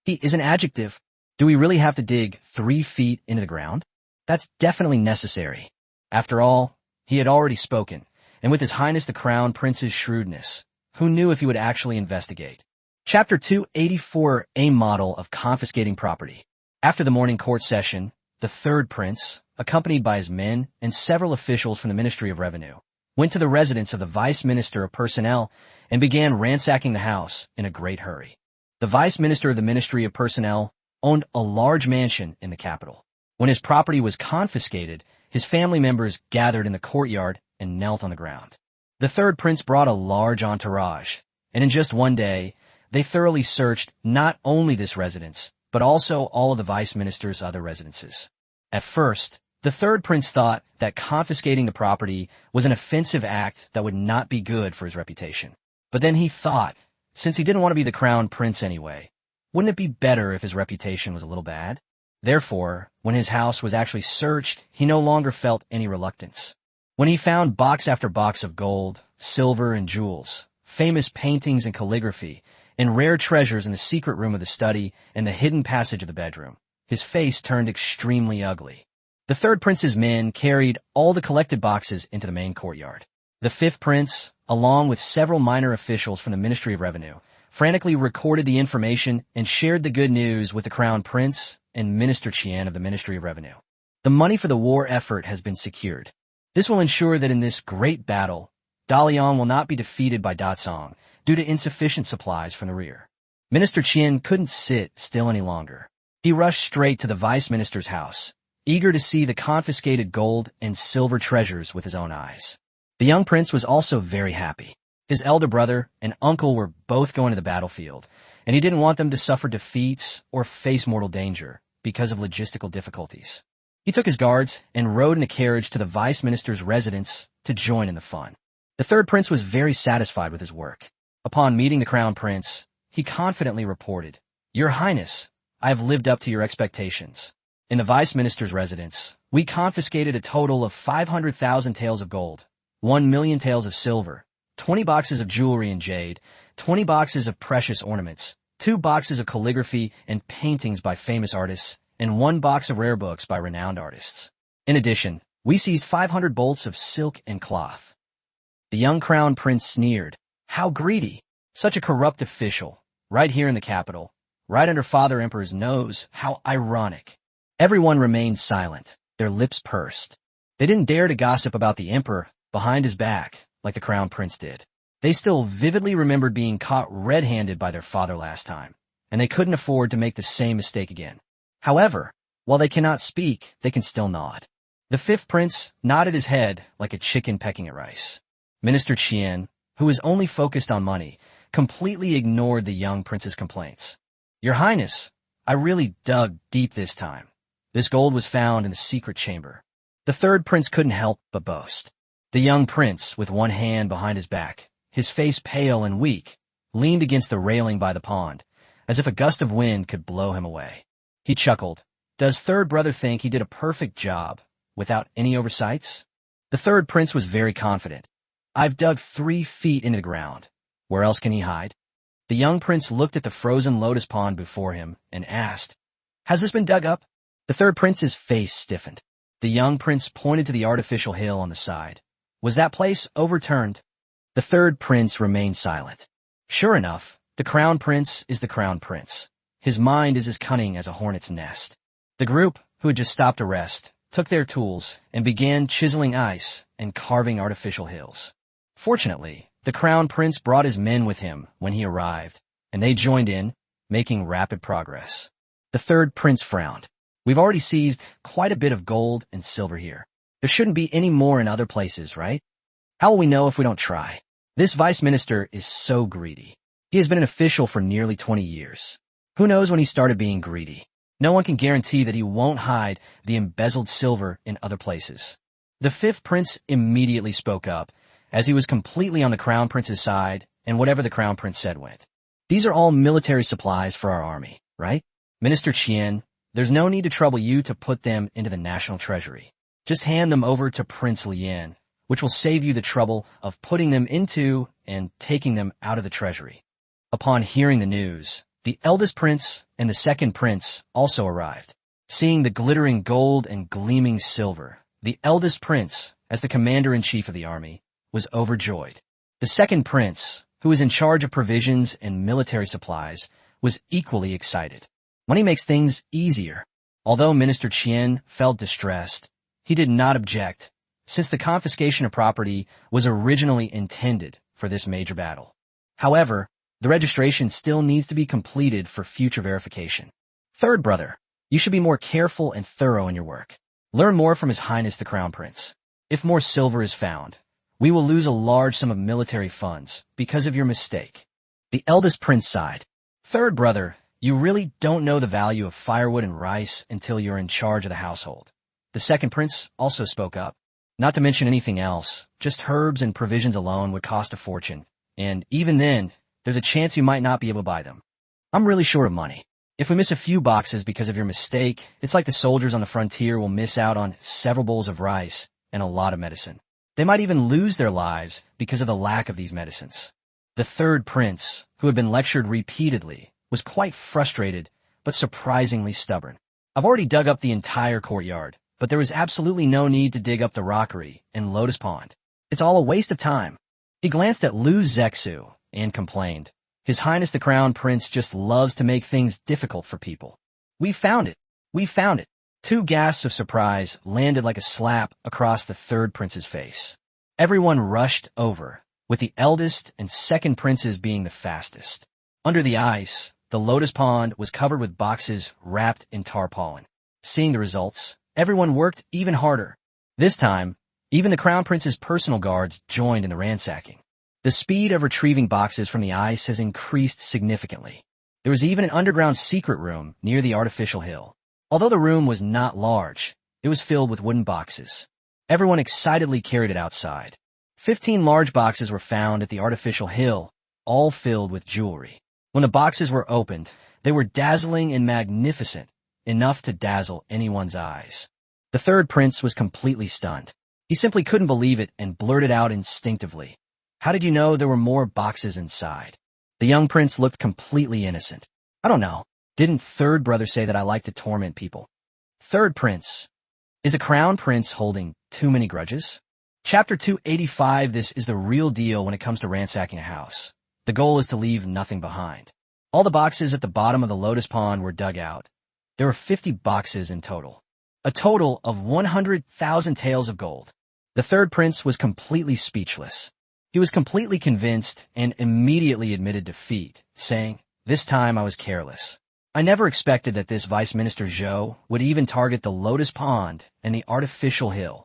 He is an adjective. Do we really have to dig 3 feet into the ground? That's definitely necessary. After all, he had already spoken, and with His Highness the Crown Prince's shrewdness, who knew if he would actually investigate? Chapter 284, A Model of Confiscating Property. After the morning court session, the third prince, accompanied by his men and several officials from the Ministry of Revenue, went to the residence of the Vice Minister of Personnel and began ransacking the house in a great hurry. The Vice Minister of the Ministry of Personnel owned a large mansion in the capital. When his property was confiscated, his family members gathered in the courtyard and knelt on the ground. The third prince brought a large entourage, and in just one day, they thoroughly searched not only this residence, but also all of the vice minister's other residences. At first, the third prince thought that confiscating the property was an offensive act that would not be good for his reputation. But then he thought, since he didn't want to be the crown prince anyway, wouldn't it be better if his reputation was a little bad? Therefore, when his house was actually searched, he no longer felt any reluctance. When he found box after box of gold, silver, and jewels, famous paintings and calligraphy, and rare treasures in the secret room of the study and the hidden passage of the bedroom, his face turned extremely ugly. The third prince's men carried all the collected boxes into the main courtyard. The fifth prince, along with several minor officials from the Ministry of Revenue, frantically recorded the information and shared the good news with the crown prince and Minister Qian of the Ministry of Revenue. The money for the war effort has been secured. This will ensure that in this great battle, Dalian will not be defeated by Datsong due to insufficient supplies from the rear. Minister Qian couldn't sit still any longer. He rushed straight to the vice minister's house, eager to see the confiscated gold and silver treasures with his own eyes. The young prince was also very happy. His elder brother and uncle were both going to the battlefield, and he didn't want them to suffer defeats or face mortal danger because of logistical difficulties. He took his guards and rode in a carriage to the vice minister's residence to join in the fun. The third prince was very satisfied with his work. Upon meeting the crown prince, he confidently reported, "Your Highness, I have lived up to your expectations. In the vice minister's residence, we confiscated a total of 500,000 taels of gold, 1 million taels of silver, 20 boxes of jewelry and jade, 20 boxes of precious ornaments, 2 boxes of calligraphy and paintings by famous artists, and 1 box of rare books by renowned artists. In addition, we seized 500 bolts of silk and cloth." The young crown prince sneered. How greedy! Such a corrupt official, right here in the capital, right under Father Emperor's nose. How ironic. Everyone remained silent, their lips pursed. They didn't dare to gossip about the emperor behind his back like the crown prince did. They still vividly remembered being caught red-handed by their father last time, and they couldn't afford to make the same mistake again. However, while they cannot speak, they can still nod. The fifth prince nodded his head like a chicken pecking at rice. Minister Qian, who was only focused on money, completely ignored the young prince's complaints. Your Highness, I really dug deep this time. This gold was found in the secret chamber. The third prince couldn't help but boast. The young prince, with one hand behind his back, his face pale and weak, leaned against the railing by the pond, as if a gust of wind could blow him away. He chuckled. Does third brother think he did a perfect job, without any oversights? The third prince was very confident. I've dug 3 feet into the ground. Where else can he hide? The young prince looked at the frozen lotus pond before him and asked, Has this been dug up? The third prince's face stiffened. The young prince pointed to the artificial hill on the side. Was that place overturned? The third prince remained silent. Sure enough, the crown prince is the crown prince. His mind is as cunning as a hornet's nest. The group, who had just stopped to rest, took their tools and began chiseling ice and carving artificial hills. Fortunately, the crown prince brought his men with him when he arrived, and they joined in, making rapid progress. The third prince frowned. We've already seized quite a bit of gold and silver here. There shouldn't be any more in other places, right? How will we know if we don't try? This vice minister is so greedy. He has been an official for nearly 20 years. Who knows when he started being greedy? No one can guarantee that he won't hide the embezzled silver in other places. The fifth prince immediately spoke up, as he was completely on the crown prince's side, and whatever the crown prince said went. These are all military supplies for our army, right? Minister Qian, there's no need to trouble you to put them into the national treasury. Just hand them over to Prince Lian, which will save you the trouble of putting them into and taking them out of the treasury. Upon hearing the news, the eldest prince and the second prince also arrived. Seeing the glittering gold and gleaming silver, the eldest prince, as the commander-in-chief of the army, was overjoyed. The second prince, who was in charge of provisions and military supplies, was equally excited. Money makes things easier. Although Minister Qian felt distressed, he did not object, since the confiscation of property was originally intended for this major battle. However, the registration still needs to be completed for future verification. Third brother, you should be more careful and thorough in your work. Learn more from His Highness the Crown Prince. If more silver is found, we will lose a large sum of military funds because of your mistake. The eldest prince sighed. Third brother, you really don't know the value of firewood and rice until you're in charge of the household. The second prince also spoke up. Not to mention anything else, just herbs and provisions alone would cost a fortune, and even then, there's a chance you might not be able to buy them. I'm really short of money. If we miss a few boxes because of your mistake, it's like the soldiers on the frontier will miss out on several bowls of rice and a lot of medicine. They might even lose their lives because of the lack of these medicines. The third prince, who had been lectured repeatedly, was quite frustrated, but surprisingly stubborn. I've already dug up the entire courtyard, but there was absolutely no need to dig up the rockery and lotus pond. It's all a waste of time. He glanced at Lu Zexu and complained. His Highness the Crown Prince just loves to make things difficult for people. We found it. We found it. 2 gasps of surprise landed like a slap across the third prince's face. Everyone rushed over, with the eldest and second princes being the fastest. Under the ice, the lotus pond was covered with boxes wrapped in tarpaulin. Seeing the results, everyone worked even harder. This time, even the Crown Prince's personal guards joined in the ransacking. The speed of retrieving boxes from the ice has increased significantly. There was even an underground secret room near the artificial hill. Although the room was not large, it was filled with wooden boxes. Everyone excitedly carried it outside. 15 large boxes were found at the artificial hill, all filled with jewelry. When the boxes were opened, they were dazzling and magnificent, enough to dazzle anyone's eyes. The third prince was completely stunned. He simply couldn't believe it and blurted out instinctively, "How did you know there were more boxes inside?" The young prince looked completely innocent. "I don't know. Didn't third brother say that I like to torment people?" Third prince, is the crown prince holding too many grudges? Chapter 285. This is the real deal when it comes to ransacking a house. The goal is to leave nothing behind. All the boxes at the bottom of the lotus pond were dug out. There were 50 boxes in total. A total of 100,000 taels of gold. The third prince was completely speechless. He was completely convinced and immediately admitted defeat, saying, "This time I was careless. I never expected that this Vice Minister Zhou would even target the lotus pond and the artificial hill."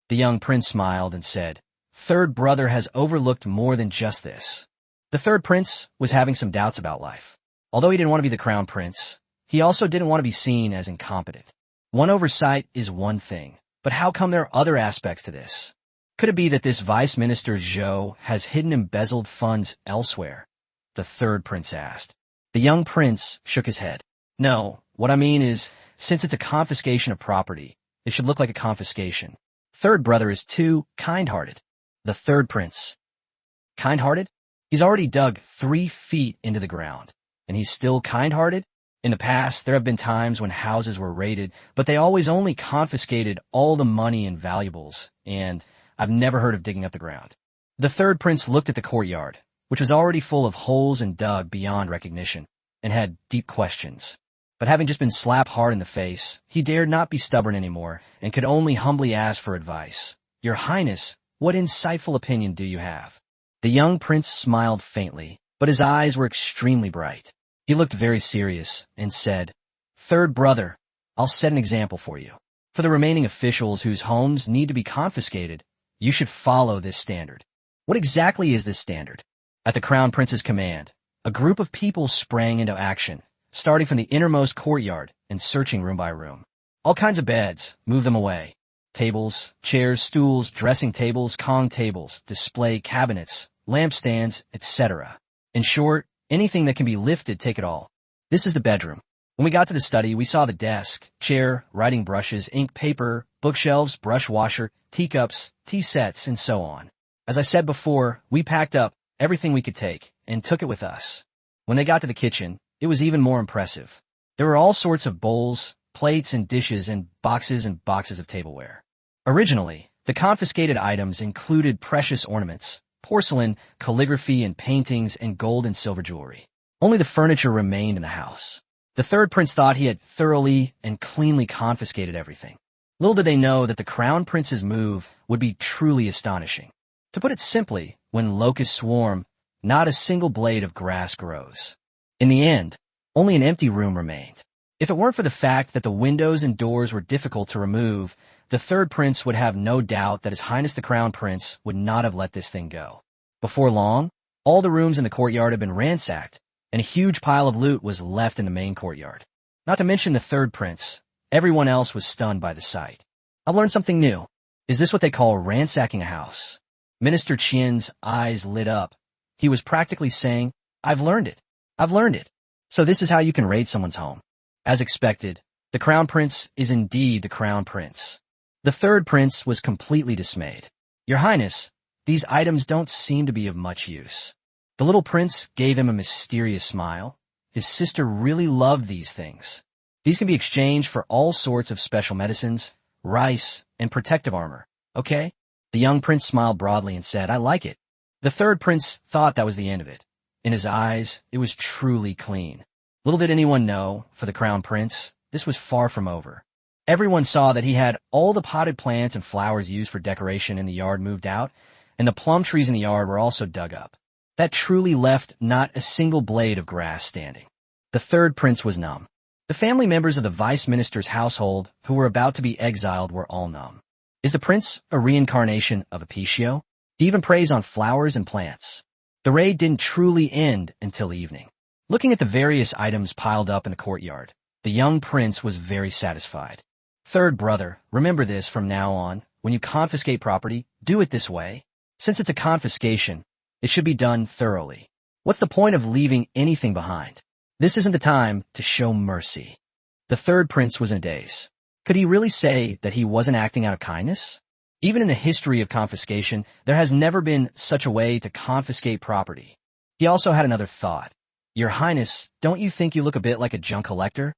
The young prince smiled and said, "Third brother has overlooked more than just this." The third prince was having some doubts about life. Although he didn't want to be the crown prince, he also didn't want to be seen as incompetent. One oversight is one thing, but how come there are other aspects to this? Could it be that this Vice Minister Zhou has hidden embezzled funds elsewhere? The third prince asked. The young prince shook his head. No, what I mean is, since it's a confiscation of property, it should look like a confiscation. Third brother is too kind-hearted. The third prince. Kind-hearted? He's already dug 3 feet into the ground, and he's still kind-hearted? In the past, there have been times when houses were raided, but they always only confiscated all the money and valuables, and I've never heard of digging up the ground. The third prince looked at the courtyard, which was already full of holes and dug beyond recognition, and had deep questions. But having just been slapped hard in the face, he dared not be stubborn anymore, and could only humbly ask for advice. "Your Highness, what insightful opinion do you have?" The young prince smiled faintly, but his eyes were extremely bright. He looked very serious and said, "Third brother, I'll set an example for you. For the remaining officials whose homes need to be confiscated, you should follow this standard." What exactly is this standard? At the crown prince's command, a group of people sprang into action, starting from the innermost courtyard and searching room by room. All kinds of beds, move them away. Tables, chairs, stools, dressing tables, Kong tables, display cabinets, lampstands, etc. In short, anything that can be lifted, take it all. This is the bedroom. When we got to the study, we saw the desk, chair, writing brushes, ink, paper, bookshelves, brush washer, teacups, tea sets, and so on. As I said before, we packed up everything we could take and took it with us. When they got to the kitchen, it was even more impressive. There were all sorts of bowls, plates, and dishes, and boxes of tableware. Originally, the confiscated items included precious ornaments, porcelain, calligraphy, and paintings, and gold and silver jewelry. Only the furniture remained in the house. The third prince thought he had thoroughly and cleanly confiscated everything. Little did they know that the crown prince's move would be truly astonishing. To put it simply, when locusts swarm, not a single blade of grass grows. In the end, only an empty room remained. If it weren't for the fact that the windows and doors were difficult to remove, the third prince would have no doubt that His Highness the Crown Prince would not have let this thing go. Before long, all the rooms in the courtyard had been ransacked, and a huge pile of loot was left in the main courtyard. Not to mention the third prince, everyone else was stunned by the sight. I've learned something new. Is this what they call ransacking a house? Minister Qian's eyes lit up. He was practically saying, I've learned it. I've learned it. So this is how you can raid someone's home. As expected, the crown prince is indeed the crown prince. The third prince was completely dismayed. Your Highness, these items don't seem to be of much use. The little prince gave him a mysterious smile. His sister really loved these things. These can be exchanged for all sorts of special medicines, rice, and protective armor. Okay? The young prince smiled broadly and said, I like it. The third prince thought that was the end of it. In his eyes, it was truly clean. Little did anyone know, for the crown prince, this was far from over. Everyone saw that he had all the potted plants and flowers used for decoration in the yard moved out, and the plum trees in the yard were also dug up. That truly left not a single blade of grass standing. The third prince was numb. The family members of the vice minister's household who were about to be exiled were all numb. Is the prince a reincarnation of Apiccio? He even preys on flowers and plants. The raid didn't truly end until evening. Looking at the various items piled up in the courtyard, the young prince was very satisfied. Third brother, remember this from now on. When you confiscate property, do it this way. Since it's a confiscation, it should be done thoroughly. What's the point of leaving anything behind? This isn't the time to show mercy. The third prince was in a daze. Could he really say that he wasn't acting out of kindness? Even in the history of confiscation, there has never been such a way to confiscate property. He also had another thought. Your Highness, don't you think you look a bit like a junk collector?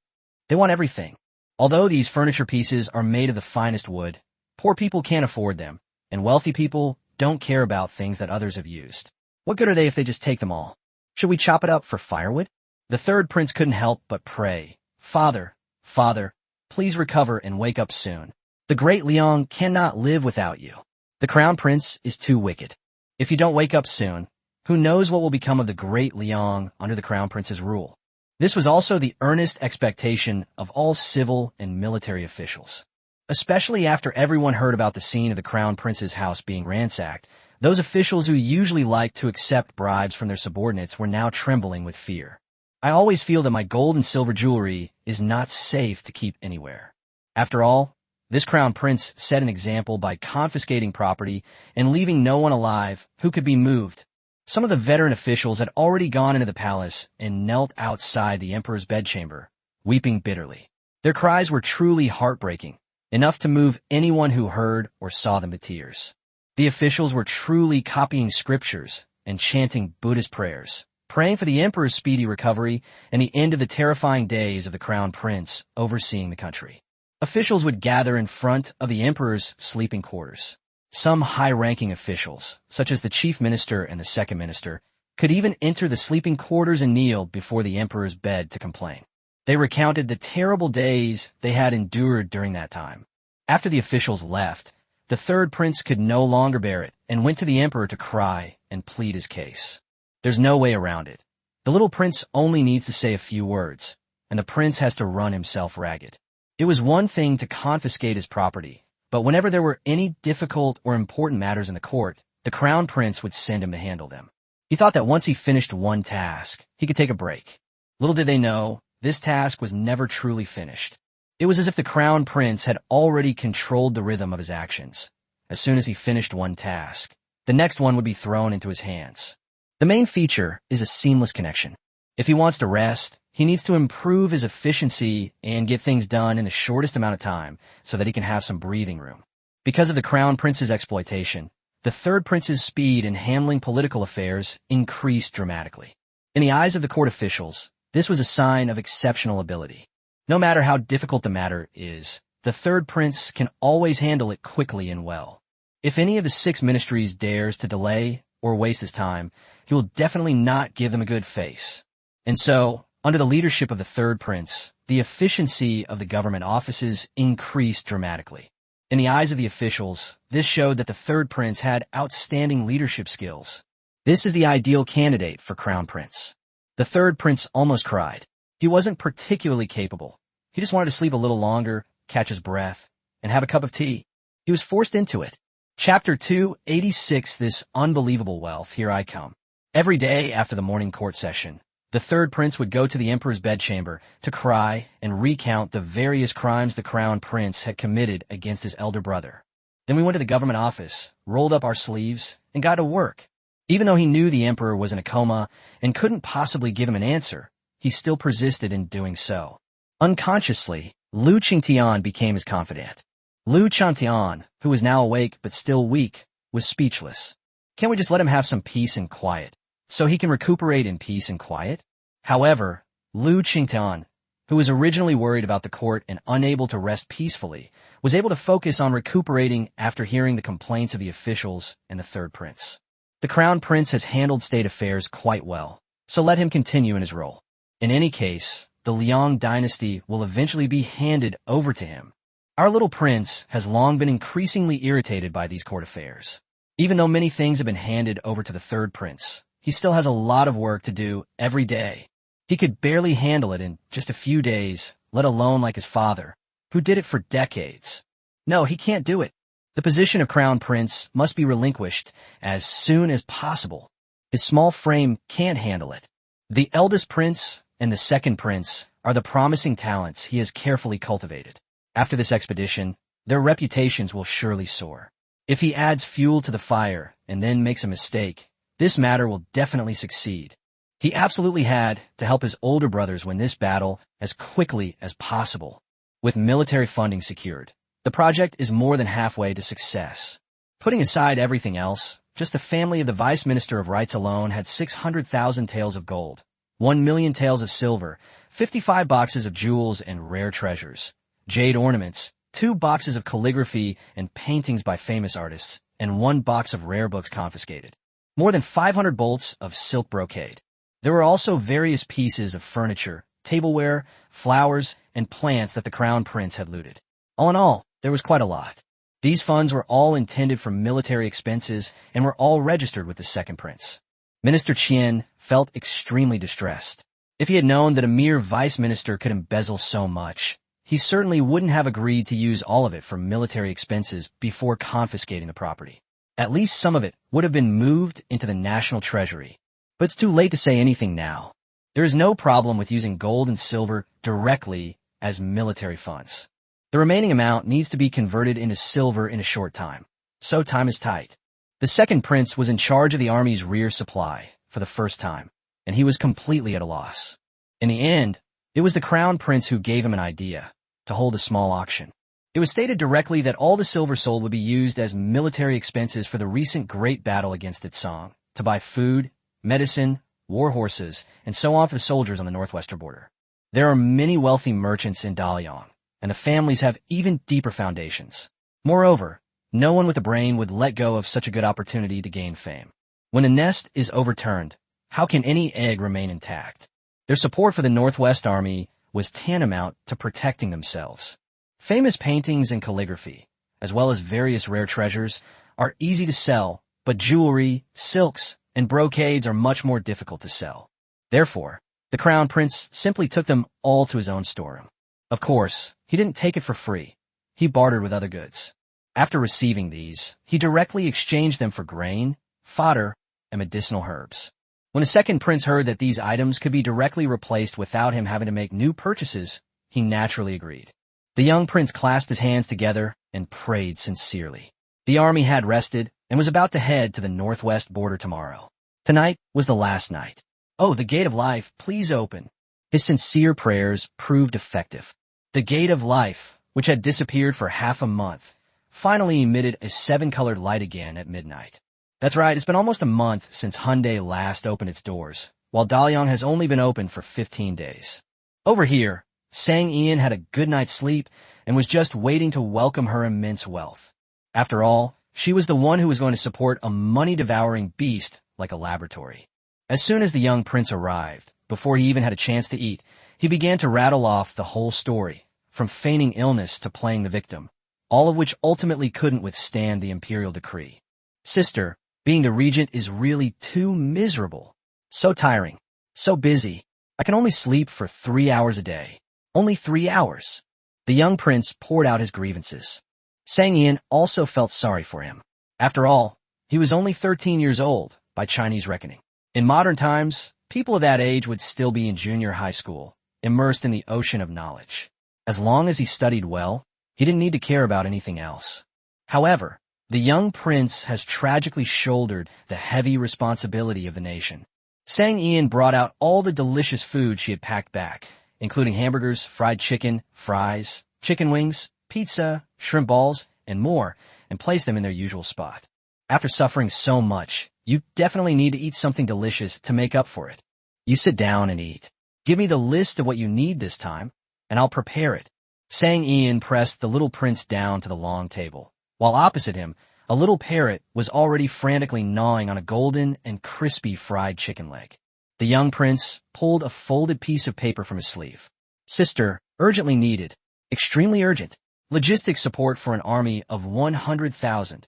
They want everything. Although these furniture pieces are made of the finest wood, poor people can't afford them, And wealthy people don't care about things that others have used. What good are they if they just take them all? Should we chop it up for firewood? The third prince couldn't help but pray, Father, Father, please recover and wake up soon. The great Liang cannot live without you. The crown prince is too wicked. If you don't wake up soon, who knows what will become of the great Liang under the crown prince's rule. This was also the earnest expectation of all civil and military officials. Especially after everyone heard about the scene of the crown prince's house being ransacked, those officials who usually liked to accept bribes from their subordinates were now trembling with fear. I always feel that my gold and silver jewelry is not safe to keep anywhere. After all, this crown prince set an example by confiscating property and leaving no one alive who could be moved. Some of the veteran officials had already gone into the palace and knelt outside the emperor's bedchamber, weeping bitterly. Their cries were truly heartbreaking, enough to move anyone who heard or saw them to tears. The officials were truly copying scriptures and chanting Buddhist prayers, praying for the emperor's speedy recovery and the end of the terrifying days of the crown prince overseeing the country. Officials would gather in front of the emperor's sleeping quarters. Some high-ranking officials, such as the chief minister and the second minister, could even enter the sleeping quarters and kneel before the emperor's bed to complain. They recounted the terrible days they had endured during that time. After the officials left, the third prince could no longer bear it and went to the emperor to cry and plead his case. There's no way around it. The little prince only needs to say a few words, and the prince has to run himself ragged. It was one thing to confiscate his property, but whenever there were any difficult or important matters in the court, the crown prince would send him to handle them. He thought that once he finished one task, he could take a break. Little did they know, this task was never truly finished. It was as if the crown prince had already controlled the rhythm of his actions. As soon as he finished one task, the next one would be thrown into his hands. The main feature is a seamless connection. If he wants to rest, he needs to improve his efficiency and get things done in the shortest amount of time so that he can have some breathing room. Because of the crown prince's exploitation, the third prince's speed in handling political affairs increased dramatically. In the eyes of the court officials, this was a sign of exceptional ability. No matter how difficult the matter is, the third prince can always handle it quickly and well. If any of the 6 ministries dares to delay or waste his time, he will definitely not give them a good face. And so, under the leadership of the third prince, the efficiency of the government offices increased dramatically. In the eyes of the officials, this showed that the third prince had outstanding leadership skills. This is the ideal candidate for crown prince. The third prince almost cried. He wasn't particularly capable. He just wanted to sleep a little longer, catch his breath, and have a cup of tea. He was forced into it. Chapter 286. This unbelievable wealth, here I come. Every day after the morning court session, the third prince would go to the emperor's bedchamber to cry and recount the various crimes the crown prince had committed against his elder brother. Then we went to the government office, rolled up our sleeves, and got to work. Even though he knew the emperor was in a coma and couldn't possibly give him an answer, he still persisted in doing so. Unconsciously, Lu Qingtian became his confidant. Lu Qingtian, who was now awake but still weak, was speechless. Can't we just let him have some peace and quiet, so he can recuperate in peace and quiet? However, Lu Qingtian, who was originally worried about the court and unable to rest peacefully, was able to focus on recuperating after hearing the complaints of the officials and the third prince. The crown prince has handled state affairs quite well, so let him continue in his role. In any case, the Liang dynasty will eventually be handed over to him. Our little prince has long been increasingly irritated by these court affairs. Even though many things have been handed over to the third prince, he still has a lot of work to do every day. He could barely handle it in just a few days, let alone like his father, who did it for decades. No, he can't do it. The position of crown prince must be relinquished as soon as possible. His small frame can't handle it. The eldest prince and the second prince are the promising talents he has carefully cultivated. After this expedition, their reputations will surely soar. If he adds fuel to the fire and then makes a mistake, this matter will definitely succeed. He absolutely had to help his older brothers win this battle as quickly as possible. With military funding secured, the project is more than halfway to success. Putting aside everything else, just the family of the vice minister of rights alone had 600,000 taels of gold, 1 million taels of silver, 55 boxes of jewels and rare treasures, jade ornaments, 2 boxes of calligraphy and paintings by famous artists, and 1 box of rare books confiscated. More than 500 bolts of silk brocade. There were also various pieces of furniture, tableware, flowers, and plants that the crown prince had looted. All in all, there was quite a lot. These funds were all intended for military expenses and were all registered with the second prince. Minister Qian felt extremely distressed. If he had known that a mere vice minister could embezzle so much, he certainly wouldn't have agreed to use all of it for military expenses before confiscating the property. At least some of it would have been moved into the national treasury. But it's too late to say anything now. There is no problem with using gold and silver directly as military funds. The remaining amount needs to be converted into silver in a short time. So time is tight. The second prince was in charge of the army's rear supply for the first time, and he was completely at a loss. In the end, it was the crown prince who gave him an idea to hold a small auction. It was stated directly that all the silver sold would be used as military expenses for the recent great battle against Itsong, to buy food, medicine, war horses, and so on for the soldiers on the northwestern border. There are many wealthy merchants in Dalian, and the families have even deeper foundations. Moreover, no one with a brain would let go of such a good opportunity to gain fame. When a nest is overturned, how can any egg remain intact? Their support for the Northwest Army was tantamount to protecting themselves. Famous paintings and calligraphy, as well as various rare treasures, are easy to sell, but jewelry, silks, and brocades are much more difficult to sell. Therefore, the crown prince simply took them all to his own storeroom. Of course, he didn't take it for free. He bartered with other goods. After receiving these, he directly exchanged them for grain, fodder, and medicinal herbs. When the second prince heard that these items could be directly replaced without him having to make new purchases, he naturally agreed. The young prince clasped his hands together and prayed sincerely. The army had rested and was about to head to the northwest border tomorrow. Tonight was the last night. Oh, the gate of life, please open. His sincere prayers proved effective. The gate of life, which had disappeared for half a month, finally emitted a 7-colored light again at midnight. That's right, it's been almost a month since Hyundai last opened its doors, while Dalian has only been open for 15 days. Over here, Sang Ian had a good night's sleep and was just waiting to welcome her immense wealth. After all, she was the one who was going to support a money-devouring beast like a laboratory. As soon as the young prince arrived, before he even had a chance to eat, he began to rattle off the whole story, from feigning illness to playing the victim, all of which ultimately couldn't withstand the imperial decree. Sister, being the regent is really too miserable. So tiring. So busy. I can only sleep for 3 hours a day. Only 3 hours. The young prince poured out his grievances. Sang Ian also felt sorry for him. After all, he was only 13 years old, by Chinese reckoning. In modern times, people of that age would still be in junior high school, immersed in the ocean of knowledge. As long as he studied well, he didn't need to care about anything else. However, the young prince has tragically shouldered the heavy responsibility of the nation. Sang Ian brought out all the delicious food she had packed back, including hamburgers, fried chicken, fries, chicken wings, pizza, shrimp balls, and more, and placed them in their usual spot. After suffering so much, you definitely need to eat something delicious to make up for it. You sit down and eat. Give me the list of what you need this time, and I'll prepare it. Sang Ian pressed the little prince down to the long table, while opposite him, a little parrot was already frantically gnawing on a golden and crispy fried chicken leg. The young prince pulled a folded piece of paper from his sleeve. Sister, urgently needed. Extremely urgent. Logistic support for an army of 100,000.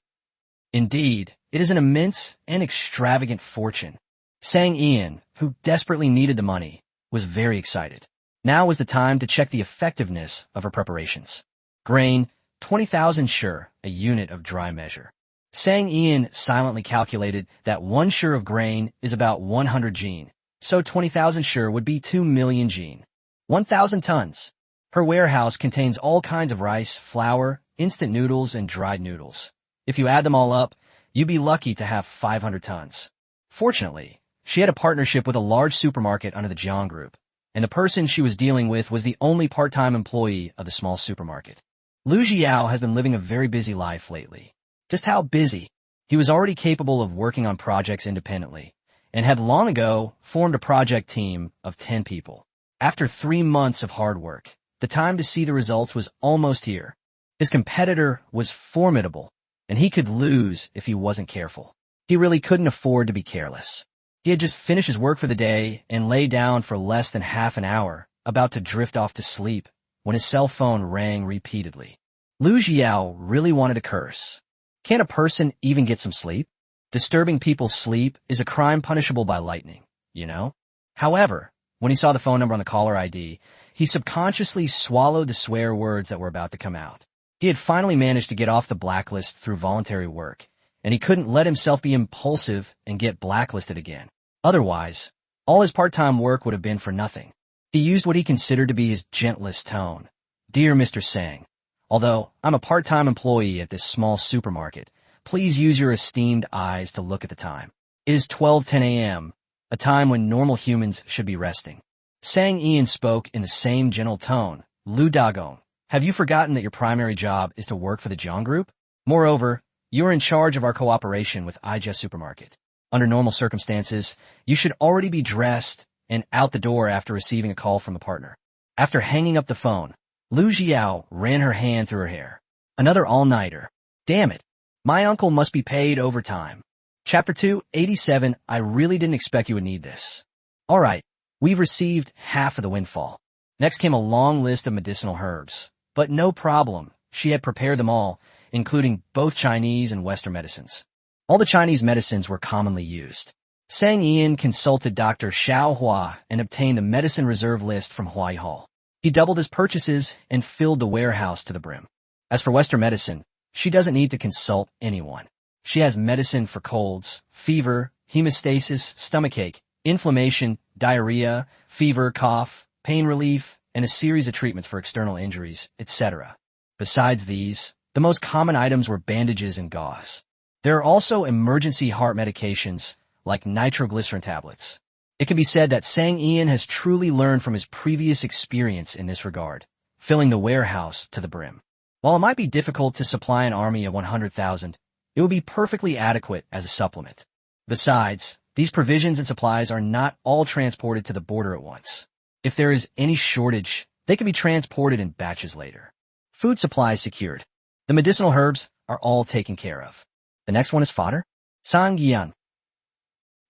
Indeed, it is an immense and extravagant fortune. Sang Ian, who desperately needed the money, was very excited. Now was the time to check the effectiveness of her preparations. Grain, 20,000 sure, a unit of dry measure. Sang Ian silently calculated that 1 sure of grain is about 100 jin, so 20,000 sure would be 2 million jin. 1,000 tons. Her warehouse contains all kinds of rice, flour, instant noodles, and dried noodles. If you add them all up, you'd be lucky to have 500 tons. Fortunately, she had a partnership with a large supermarket under the Jiang Group, and the person she was dealing with was the only part-time employee of the small supermarket. Lu Jiao has been living a very busy life lately. Just how busy? He was already capable of working on projects independently, and had long ago formed a project team of 10 people. After 3 months of hard work, the time to see the results was almost here. His competitor was formidable, and he could lose if he wasn't careful. He really couldn't afford to be careless. He had just finished his work for the day and lay down for less than half an hour, about to drift off to sleep, when his cell phone rang repeatedly. Lu Xiao really wanted to curse. Can't a person even get some sleep? Disturbing people's sleep is a crime punishable by lightning, you know? However, when he saw the phone number on the caller ID, he subconsciously swallowed the swear words that were about to come out. He had finally managed to get off the blacklist through voluntary work, and he couldn't let himself be impulsive and get blacklisted again. Otherwise, all his part-time work would have been for nothing. He used what he considered to be his gentlest tone. Dear Mr. Sang, although I'm a part-time employee at this small supermarket, please use your esteemed eyes to look at the time. It is 12:10 a.m., a time when normal humans should be resting. Sang Ian spoke in the same gentle tone. Lu Dagong, have you forgotten that your primary job is to work for the Jiang Group? Moreover, you are in charge of our cooperation with IJS Supermarket. Under normal circumstances, you should already be dressed and out the door after receiving a call from a partner. After hanging up the phone, Lu Xiao ran her hand through her hair. Another all-nighter. Damn it. My uncle must be paid overtime. Chapter 287. I really didn't expect you would need this. All right, we've received half of the windfall. Next came a long list of medicinal herbs. But no problem, she had prepared them all, including both Chinese and Western medicines. All the Chinese medicines were commonly used. Sang Ian consulted Dr. Xiao Hua and obtained a medicine reserve list from Huai Hall. He doubled his purchases and filled the warehouse to the brim. As for Western medicine, she doesn't need to consult anyone. She has medicine for colds, fever, hemostasis, stomachache, inflammation, diarrhea, fever, cough, pain relief, and a series of treatments for external injuries, etc. Besides these, the most common items were bandages and gauze. There are also emergency heart medications, like nitroglycerin tablets. It can be said that Sang Ian has truly learned from his previous experience in this regard, filling the warehouse to the brim. While it might be difficult to supply an army of 100,000, it would be perfectly adequate as a supplement. Besides, these provisions and supplies are not all transported to the border at once. If there is any shortage, they can be transported in batches later. Food supplies secured. The medicinal herbs are all taken care of. The next one is fodder. Sang Yan.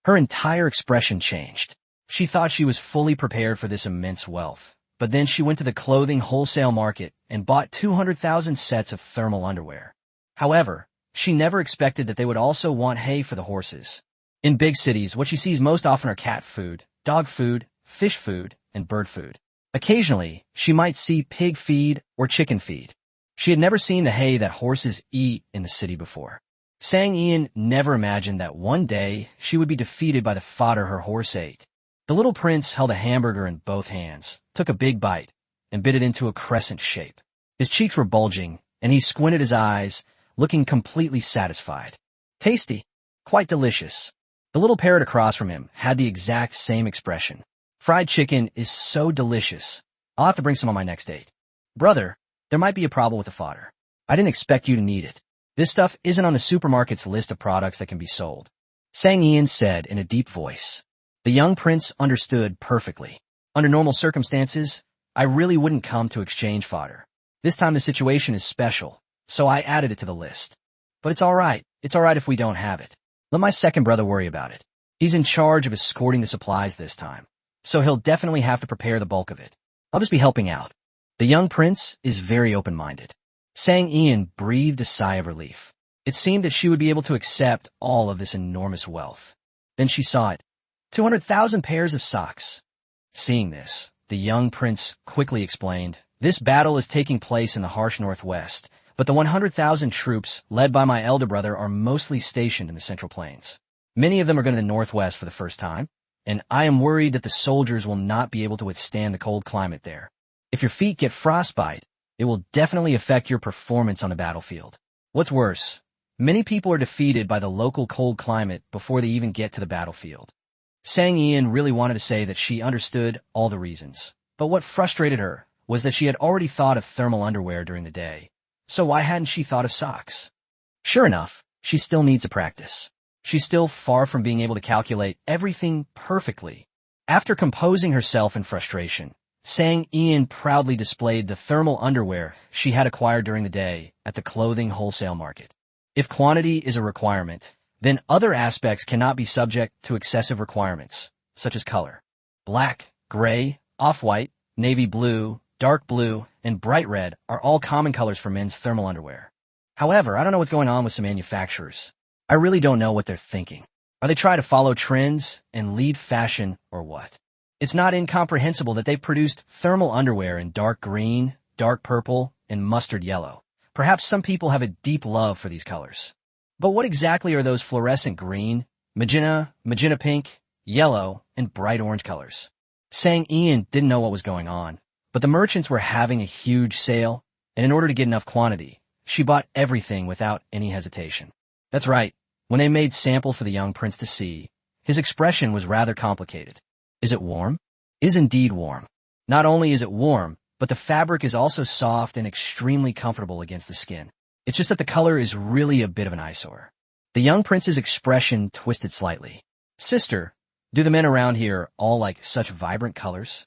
Her entire expression changed. She thought she was fully prepared for this immense wealth, but then she went to the clothing wholesale market and bought 200,000 sets of thermal underwear. However, she never expected that they would also want hay for the horses. In big cities, what she sees most often are cat food, dog food, fish food, and bird food. Occasionally, she might see pig feed or chicken feed. She had never seen the hay that horses eat in the city before. Sang Ian never imagined that one day she would be defeated by the fodder her horse ate. The little prince held a hamburger in both hands, took a big bite, and bit it into a crescent shape. His cheeks were bulging, and he squinted his eyes, looking completely satisfied. Tasty. Quite delicious. The little parrot across from him had the exact same expression. Fried chicken is so delicious. I'll have to bring some on my next date. Brother, there might be a problem with the fodder. I didn't expect you to need it. This stuff isn't on the supermarket's list of products that can be sold. Sang Ian said in a deep voice. The young prince understood perfectly. Under normal circumstances, I really wouldn't come to exchange fodder. This time the situation is special, so I added it to the list. But it's all right. It's all right if we don't have it. Let my second brother worry about it. He's in charge of escorting the supplies this time, so he'll definitely have to prepare the bulk of it. I'll just be helping out. The young prince is very open-minded. Sang Ian breathed a sigh of relief. It seemed that she would be able to accept all of this enormous wealth. Then she saw it. 200,000 pairs of socks. Seeing this, the young prince quickly explained, this battle is taking place in the harsh northwest, but the 100,000 troops led by my elder brother are mostly stationed in the Central Plains. Many of them are going to the northwest for the first time, and I am worried that the soldiers will not be able to withstand the cold climate there. If your feet get frostbite, it will definitely affect your performance on the battlefield. What's worse, many people are defeated by the local cold climate before they even get to the battlefield. Sang Ian really wanted to say that she understood all the reasons, but what frustrated her was that she had already thought of thermal underwear during the day, so why hadn't she thought of socks? Sure enough, she still needs to practice. She's still far from being able to calculate everything perfectly. After composing herself in frustration, Sang Ian proudly displayed the thermal underwear she had acquired during the day at the clothing wholesale market. If quantity is a requirement, then other aspects cannot be subject to excessive requirements, such as color. Black, gray, off-white, navy blue, dark blue, and bright red are all common colors for men's thermal underwear. However, I don't know what's going on with some manufacturers. I really don't know what they're thinking. Are they trying to follow trends and lead fashion or what? It's not incomprehensible that they've produced thermal underwear in dark green, dark purple, and mustard yellow. Perhaps some people have a deep love for these colors. But what exactly are those fluorescent green, magenta pink, yellow, and bright orange colors? Sang Ian didn't know what was going on, but the merchants were having a huge sale, and in order to get enough quantity, she bought everything without any hesitation. That's right. When they made sample for the young prince to see, his expression was rather complicated. Is it warm? It is indeed warm. Not only is it warm, but the fabric is also soft and extremely comfortable against the skin. It's just that the color is really a bit of an eyesore. The young prince's expression twisted slightly. Sister, do the men around here all like such vibrant colors?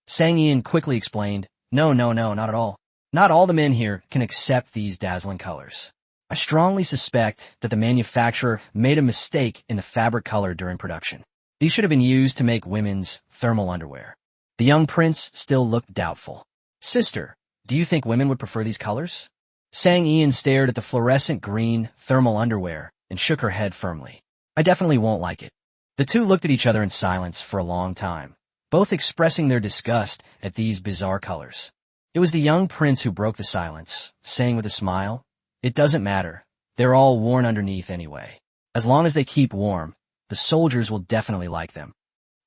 Sang Ian quickly explained, No, not at all. Not all the men here can accept these dazzling colors. I strongly suspect that the manufacturer made a mistake in the fabric color during production. These should have been used to make women's thermal underwear. The young prince still looked doubtful. Sister, do you think women would prefer these colors? Sang Ian stared at the fluorescent green thermal underwear and shook her head firmly. I definitely won't like it. The two looked at each other in silence for a long time, both expressing their disgust at these bizarre colors. It was the young prince who broke the silence, saying with a smile, It doesn't matter. They're all worn underneath anyway. As long as they keep warm, the soldiers will definitely like them.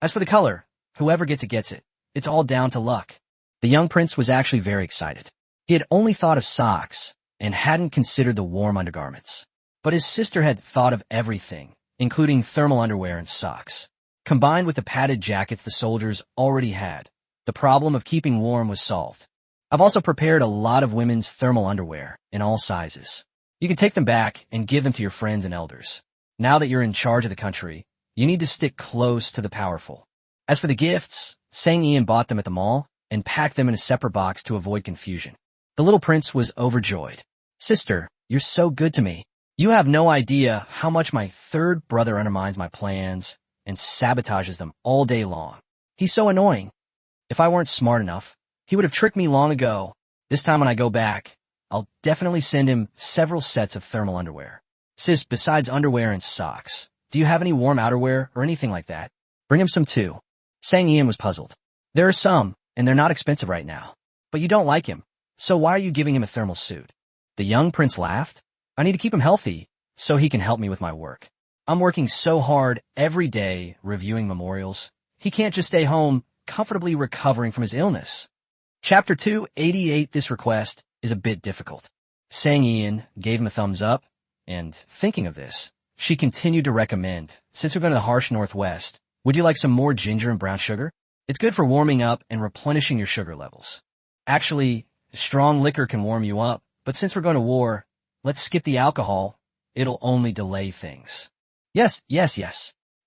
As for the color, whoever gets it gets it. It's all down to luck. The young prince was actually very excited. He had only thought of socks and hadn't considered the warm undergarments. But his sister had thought of everything, including thermal underwear and socks. Combined with the padded jackets the soldiers already had, the problem of keeping warm was solved. I've also prepared a lot of women's thermal underwear in all sizes. You can take them back and give them to your friends and elders. Now that you're in charge of the country, you need to stick close to the powerful. As for the gifts, Sang Ian bought them at the mall and packed them in a separate box to avoid confusion. The little prince was overjoyed. Sister, you're so good to me. You have no idea how much my third brother undermines my plans and sabotages them all day long. He's so annoying. If I weren't smart enough, he would have tricked me long ago. This time when I go back, I'll definitely send him several sets of thermal underwear. Sis, besides underwear and socks, do you have any warm outerwear or anything like that? Bring him some too. Sang Ian was puzzled. There are some, and they're not expensive right now. But you don't like him, so why are you giving him a thermal suit? The young prince laughed. I need to keep him healthy, so he can help me with my work. I'm working so hard every day reviewing memorials. He can't just stay home comfortably recovering from his illness. Chapter 288. This request is a bit difficult. Sang Ian gave him a thumbs up, and thinking of this, she continued to recommend, since we're going to the harsh northwest, would you like some more ginger and brown sugar? It's good for warming up and replenishing your sugar levels. Actually, strong liquor can warm you up, but since we're going to war, let's skip the alcohol. It'll only delay things. Yes.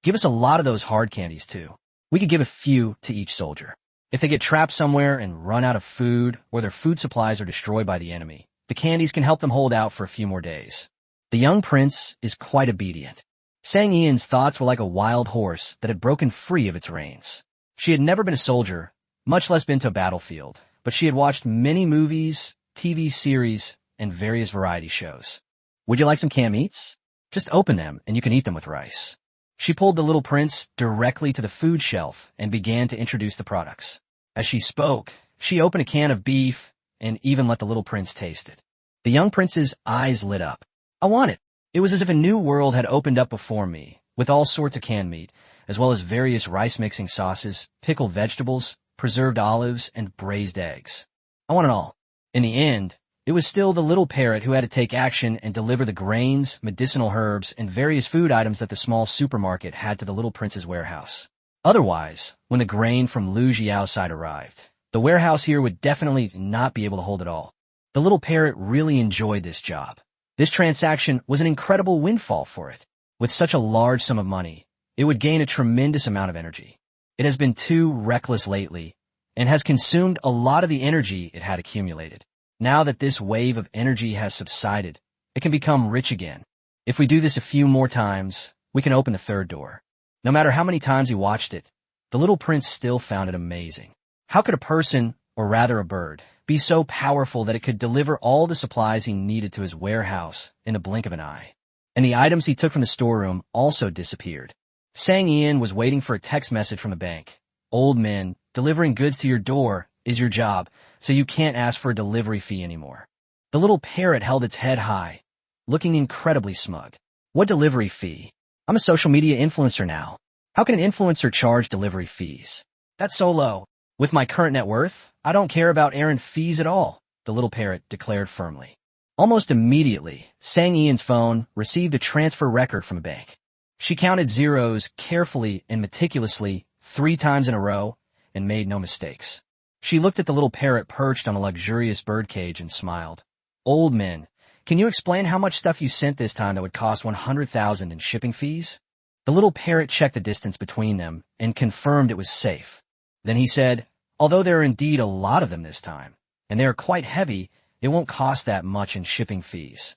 Give us a lot of those hard candies too. We could give a few to each soldier. If they get trapped somewhere and run out of food, or their food supplies are destroyed by the enemy, the candies can help them hold out for a few more days. The young prince is quite obedient. Sang Ian's thoughts were like a wild horse that had broken free of its reins. She had never been a soldier, much less been to a battlefield, but she had watched many movies, TV series, and various variety shows. Would you like some canned meats? Just open them and you can eat them with rice. She pulled the little prince directly to the food shelf and began to introduce the products. As she spoke, she opened a can of beef and even let the little prince taste it. The young prince's eyes lit up. I want it. It was as if a new world had opened up before me, with all sorts of canned meat, as well as various rice-mixing sauces, pickled vegetables, preserved olives, and braised eggs. I want it all. In the end, it was still the little parrot who had to take action and deliver the grains, medicinal herbs, and various food items that the small supermarket had to the little prince's warehouse. Otherwise, when the grain from Lu Jiao's side arrived, the warehouse here would definitely not be able to hold it all. The little parrot really enjoyed this job. This transaction was an incredible windfall for it. With such a large sum of money, it would gain a tremendous amount of energy. It has been too reckless lately and has consumed a lot of the energy it had accumulated. Now that this wave of energy has subsided, it can become rich again. If we do this a few more times, we can open the third door. No matter how many times he watched it, the little prince still found it amazing. How could a person, or rather a bird, be so powerful that it could deliver all the supplies he needed to his warehouse in the blink of an eye? And the items he took from the storeroom also disappeared. Sang Ian was waiting for a text message from the bank. Old men, delivering goods to your door is your job, so you can't ask for a delivery fee anymore. The little parrot held its head high, looking incredibly smug. What delivery fee? I'm a social media influencer now. How can an influencer charge delivery fees? That's so low. With my current net worth, I don't care about errand fees at all, the little parrot declared firmly. Almost immediately, Sang Ian's phone received a transfer record from a bank. She counted zeros carefully and meticulously 3 times in a row and made no mistakes. She looked at the little parrot perched on a luxurious birdcage and smiled. Old men, can you explain how much stuff you sent this time that would cost 100,000 in shipping fees? The little parrot checked the distance between them and confirmed it was safe. Then he said, although there are indeed a lot of them this time, and they are quite heavy, it won't cost that much in shipping fees.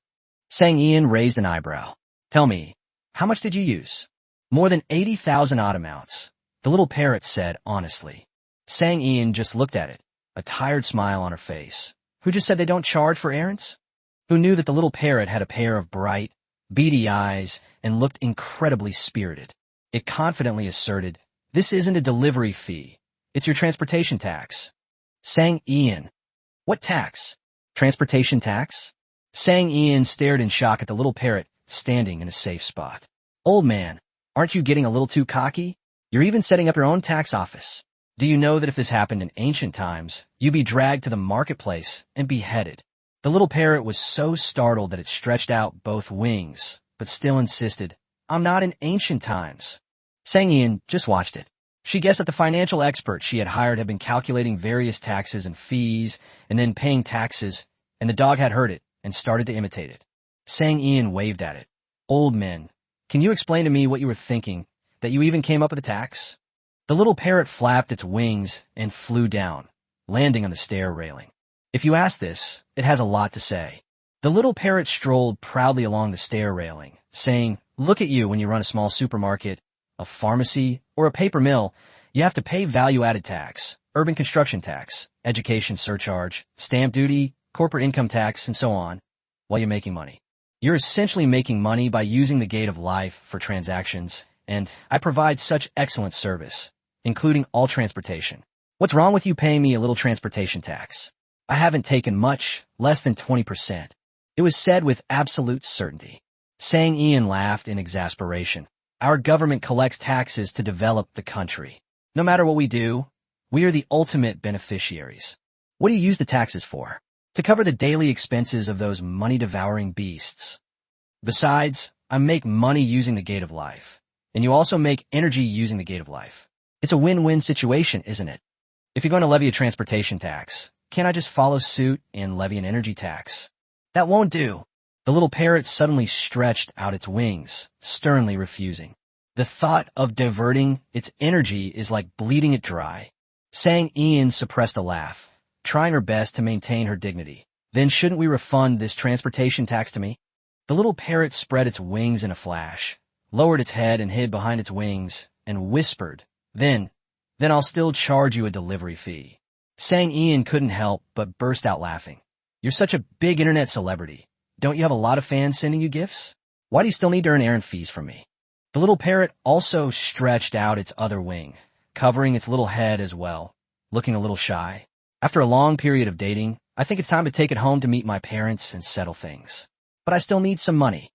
Sang Ian raised an eyebrow. Tell me, how much did you use? More than 80,000 odd amounts, the little parrot said honestly. Sang Ian just looked at it, a tired smile on her face. Who just said they don't charge for errands? Who knew that the little parrot had a pair of bright, beady eyes and looked incredibly spirited? It confidently asserted, this isn't a delivery fee. It's your transportation tax. Sang Ian. What tax? Transportation tax? Sang Ian stared in shock at the little parrot standing in a safe spot. Old man, aren't you getting a little too cocky? You're even setting up your own tax office. Do you know that if this happened in ancient times, you'd be dragged to the marketplace and beheaded? The little parrot was so startled that it stretched out both wings, but still insisted, I'm not in ancient times. Sang Ian just watched it. She guessed that the financial expert she had hired had been calculating various taxes and fees and then paying taxes, and the dog had heard it and started to imitate it. Sang Ian waved at it. Old men, can you explain to me what you were thinking, that you even came up with a tax? The little parrot flapped its wings and flew down, landing on the stair railing. If you ask this, it has a lot to say. The little parrot strolled proudly along the stair railing, saying, look at you when you run a small supermarket, a pharmacy, or a paper mill. You have to pay value-added tax, urban construction tax, education surcharge, stamp duty, corporate income tax, and so on, while you're making money. You're essentially making money by using the gate of life for transactions, and I provide such excellent service, including all transportation. What's wrong with you paying me a little transportation tax? I haven't taken much, less than 20%. It was said with absolute certainty. Sang Ian laughed in exasperation. Our government collects taxes to develop the country. No matter what we do, we are the ultimate beneficiaries. What do you use the taxes for? To cover the daily expenses of those money-devouring beasts. Besides, I make money using the gate of life, and you also make energy using the gate of life. It's a win-win situation, isn't it? If you're going to levy a transportation tax, can't I just follow suit and levy an energy tax? That won't do. The little parrot suddenly stretched out its wings, sternly refusing. The thought of diverting its energy is like bleeding it dry. Sang Ian suppressed a laugh, trying her best to maintain her dignity. Then shouldn't we refund this transportation tax to me? The little parrot spread its wings in a flash, lowered its head and hid behind its wings, and whispered, Then I'll still charge you a delivery fee. Sang Ian couldn't help but burst out laughing. You're such a big internet celebrity. Don't you have a lot of fans sending you gifts? Why do you still need to earn errand fees from me? The little parrot also stretched out its other wing, covering its little head as well, looking a little shy. After a long period of dating, I think it's time to take it home to meet my parents and settle things. But I still need some money.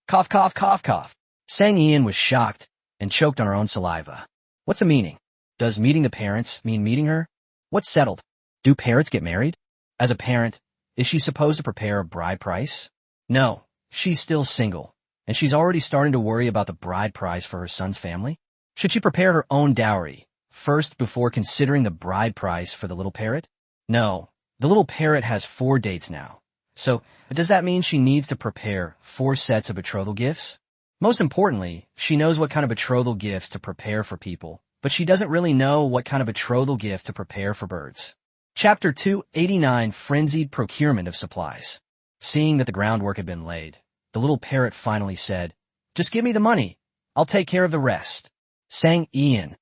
Cough, cough, cough, cough. Sang Ian was shocked and choked on her own saliva. What's the meaning? Does meeting the parents mean meeting her? What's settled? Do parrots get married? As a parent, is she supposed to prepare a bride price? No, she's still single, and she's already starting to worry about the bride price for her son's family. Should she prepare her own dowry first before considering the bride price for the little parrot? No, the little parrot has 4 dates now. So, does that mean she needs to prepare 4 sets of betrothal gifts? Most importantly, she knows what kind of betrothal gifts to prepare for people, but she doesn't really know what kind of betrothal gift to prepare for birds. Chapter 289 Frenzied Procurement of Supplies. Seeing that the groundwork had been laid, the little parrot finally said, "Just give me the money. I'll take care of the rest." Sang Ian.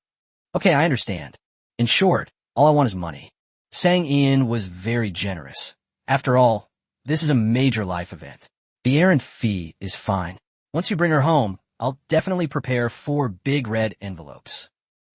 "Okay, I understand. In short, all I want is money." Sang Ian was very generous. After all, this is a major life event. "The errand fee is fine. Once you bring her home, I'll definitely prepare 4 big red envelopes."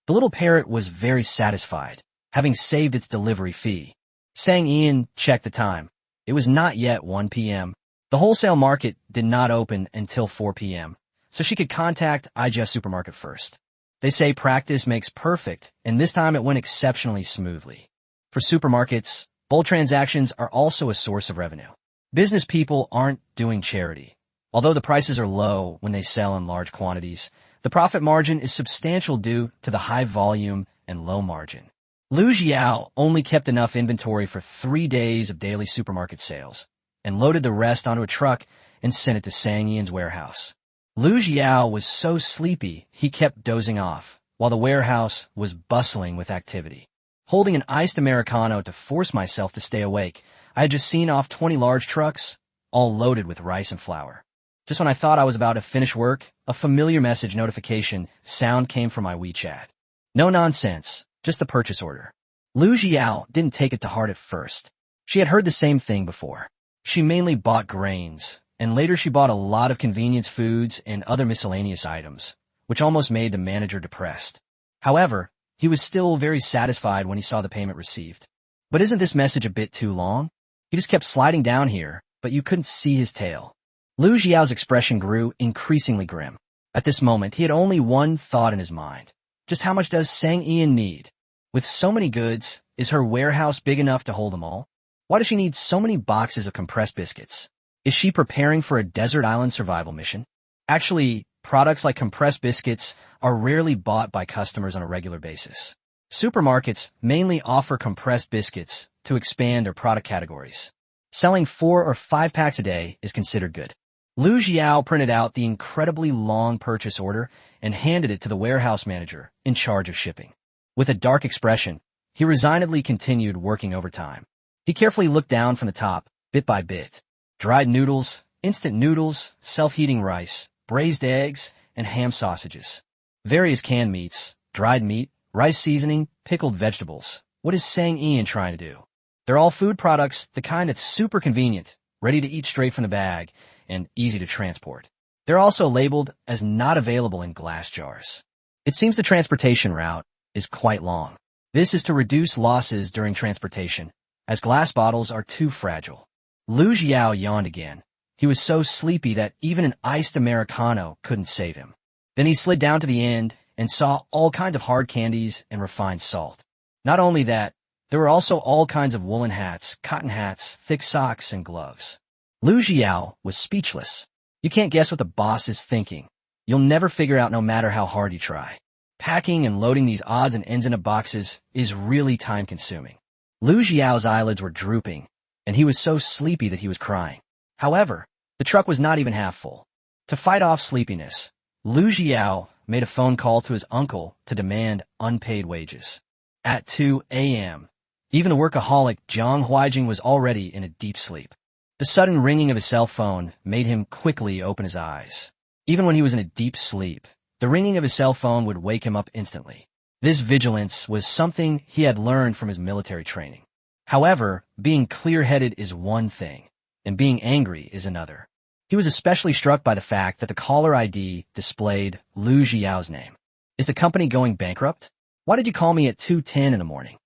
The little parrot was very satisfied, having saved its delivery fee. Sang Ian checked the time. It was not yet 1 p.m. The wholesale market did not open until 4 p.m., so she could contact IGS Supermarket first. They say practice makes perfect, and this time it went exceptionally smoothly. For supermarkets, bulk transactions are also a source of revenue. Business people aren't doing charity. Although the prices are low when they sell in large quantities, the profit margin is substantial due to the high volume and low margin. Lu Jiao only kept enough inventory for 3 days of daily supermarket sales, and loaded the rest onto a truck and sent it to Sang Ian's warehouse. Lu Jiao was so sleepy he kept dozing off, while the warehouse was bustling with activity. Holding an iced Americano to force myself to stay awake, I had just seen off 20 large trucks, all loaded with rice and flour. Just when I thought I was about to finish work, a familiar message notification sound came from my WeChat. No nonsense, just the purchase order. Lu Jiao didn't take it to heart at first. She had heard the same thing before. She mainly bought grains, and later she bought a lot of convenience foods and other miscellaneous items, which almost made the manager depressed. However, he was still very satisfied when he saw the payment received. But isn't this message a bit too long? He just kept sliding down here, but you couldn't see his tail. Lu Jiao's expression grew increasingly grim. At this moment, he had only one thought in his mind. Just how much does Sang Ian need? With so many goods, is her warehouse big enough to hold them all? Why does she need so many boxes of compressed biscuits? Is she preparing for a desert island survival mission? Actually, products like compressed biscuits are rarely bought by customers on a regular basis. Supermarkets mainly offer compressed biscuits to expand their product categories. Selling 4 or 5 packs a day is considered good. Lu Jiao printed out the incredibly long purchase order and handed it to the warehouse manager in charge of shipping. With a dark expression, he resignedly continued working overtime. He carefully looked down from the top, bit by bit. Dried noodles, instant noodles, self-heating rice, braised eggs, and ham sausages. Various canned meats, dried meat, rice seasoning, pickled vegetables. What is Sang Ian trying to do? They're all food products, the kind that's super convenient, ready to eat straight from the bag, and easy to transport. They're also labeled as not available in glass jars. It seems the transportation route is quite long. This is to reduce losses during transportation, as glass bottles are too fragile. Lu Jiao yawned again. He was so sleepy that even an iced Americano couldn't save him. Then he slid down to the end and saw all kinds of hard candies and refined salt. Not only that, there were also all kinds of woolen hats, cotton hats, thick socks, and gloves. Lu Jiao was speechless. You can't guess what the boss is thinking. You'll never figure out no matter how hard you try. Packing and loading these odds and ends into boxes is really time-consuming. Lu Jiao's eyelids were drooping, and he was so sleepy that he was crying. However, the truck was not even half full. To fight off sleepiness, Lu Jiao made a phone call to his uncle to demand unpaid wages. At 2 a.m., even the workaholic Jiang Huijing was already in a deep sleep. The sudden ringing of his cell phone made him quickly open his eyes. Even when he was in a deep sleep, the ringing of his cell phone would wake him up instantly. This vigilance was something he had learned from his military training. However, being clear-headed is one thing, and being angry is another. He was especially struck by the fact that the caller ID displayed Lu Jiao's name. Is the company going bankrupt? Why did you call me at 2:10 in the morning?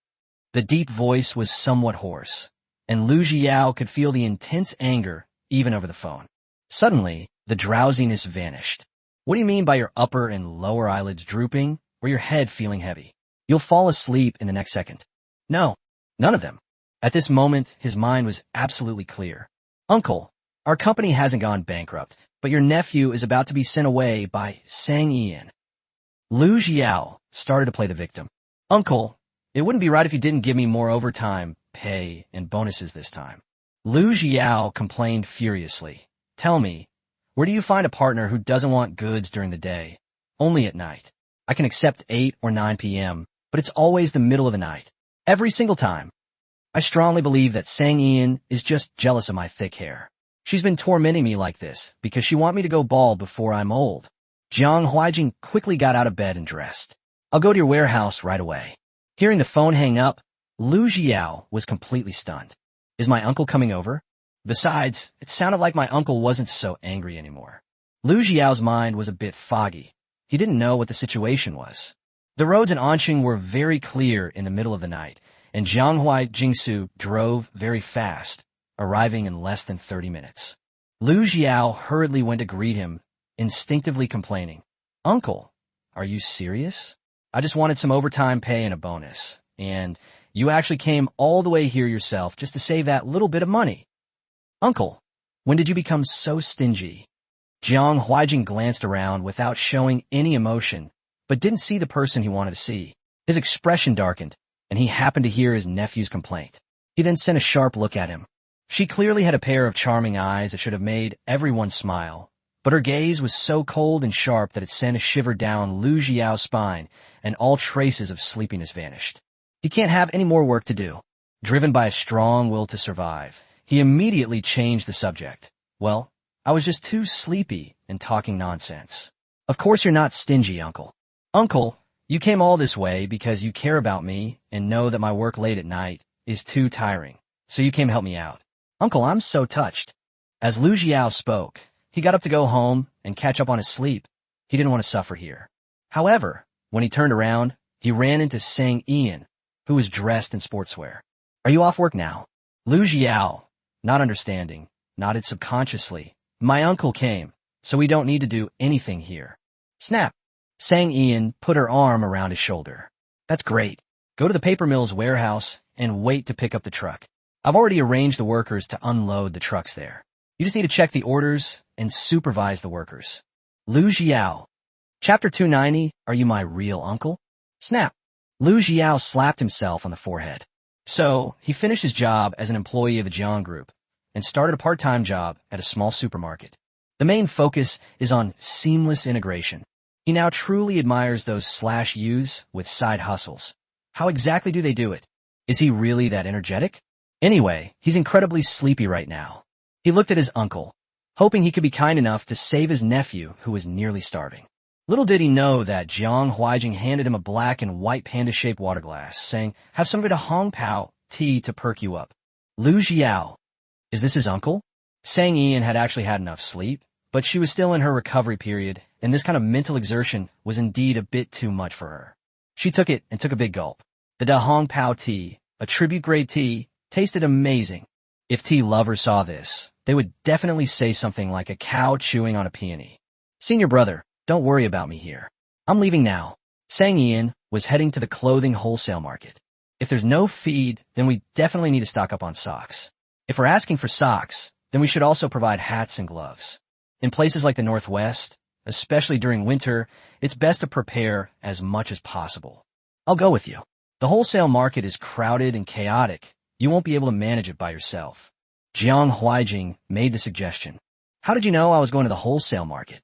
The deep voice was somewhat hoarse, and Lu Jiao could feel the intense anger even over the phone. Suddenly, the drowsiness vanished. What do you mean by your upper and lower eyelids drooping or your head feeling heavy? You'll fall asleep in the next second. No, none of them. At this moment, his mind was absolutely clear. Uncle, our company hasn't gone bankrupt, but your nephew is about to be sent away by Sang Ian. Lu Jiao started to play the victim. Uncle, it wouldn't be right if you didn't give me more overtime, pay, and bonuses this time. Lu Jiao complained furiously. Tell me, where do you find a partner who doesn't want goods during the day, only at night? I can accept 8 or 9 p.m., but it's always the middle of the night. Every single time. I strongly believe that Sang Ian is just jealous of my thick hair. She's been tormenting me like this because she want me to go bald before I'm old. Jiang Huijing quickly got out of bed and dressed. I'll go to your warehouse right away. Hearing the phone hang up, Lu Jiao was completely stunned. Is my uncle coming over? Besides, it sounded like my uncle wasn't so angry anymore. Lu Jiao's mind was a bit foggy. He didn't know what the situation was. The roads in Anqing were very clear in the middle of the night, and Jianghuai Jingsu drove very fast, arriving in less than 30 minutes. Lu Jiao hurriedly went to greet him, instinctively complaining, "Uncle, are you serious? I just wanted some overtime pay and a bonus, and you actually came all the way here yourself just to save that little bit of money. Uncle, when did you become so stingy?" Jiang Huijing glanced around without showing any emotion, but didn't see the person he wanted to see. His expression darkened, and he happened to hear his nephew's complaint. He then sent a sharp look at him. She clearly had a pair of charming eyes that should have made everyone smile, but her gaze was so cold and sharp that it sent a shiver down Lu Jiao's spine, and all traces of sleepiness vanished. He can't have any more work to do. Driven by a strong will to survive, he immediately changed the subject. Well, I was just too sleepy and talking nonsense. Of course you're not stingy, Uncle. Uncle, you came all this way because you care about me and know that my work late at night is too tiring, so you came to help me out. Uncle, I'm so touched. As Lu Jiao spoke, he got up to go home and catch up on his sleep. He didn't want to suffer here. However, when he turned around, he ran into Sang Ian, who was dressed in sportswear. Are you off work now? Lu Jiao, not understanding, nodded subconsciously. My uncle came, so we don't need to do anything here. Snap. Sang Ian put her arm around his shoulder. That's great. Go to the paper mill's warehouse and wait to pick up the truck. I've already arranged the workers to unload the trucks there. You just need to check the orders and supervise the workers. Lu Jiao. Chapter 290, Are You My Real Uncle? Snap. Lu Jiao slapped himself on the forehead. So, he finished his job as an employee of the Jiang Group and started a part-time job at a small supermarket. The main focus is on seamless integration. He now truly admires those /U's with side hustles. How exactly do they do it? Is he really that energetic? Anyway, he's incredibly sleepy right now. He looked at his uncle, hoping he could be kind enough to save his nephew who was nearly starving. Little did he know that Jiang Huijing handed him a black and white panda-shaped water glass, saying, "Have some of the Hong Pao tea to perk you up." Lu Jiao. Is this his uncle? Sang Ian had actually had enough sleep, but she was still in her recovery period, and this kind of mental exertion was indeed a bit too much for her. She took it and took a big gulp. The Da Hong Pao tea, a tribute-grade tea, tasted amazing. If tea lovers saw this, they would definitely say something like a cow chewing on a peony. Senior brother, don't worry about me here. I'm leaving now. Sang Ian was heading to the clothing wholesale market. If there's no feed, then we definitely need to stock up on socks. If we're asking for socks, then we should also provide hats and gloves. In places like the Northwest, especially during winter, it's best to prepare as much as possible. I'll go with you. The wholesale market is crowded and chaotic. You won't be able to manage it by yourself. Jiang Huijing made the suggestion. How did you know I was going to the wholesale market?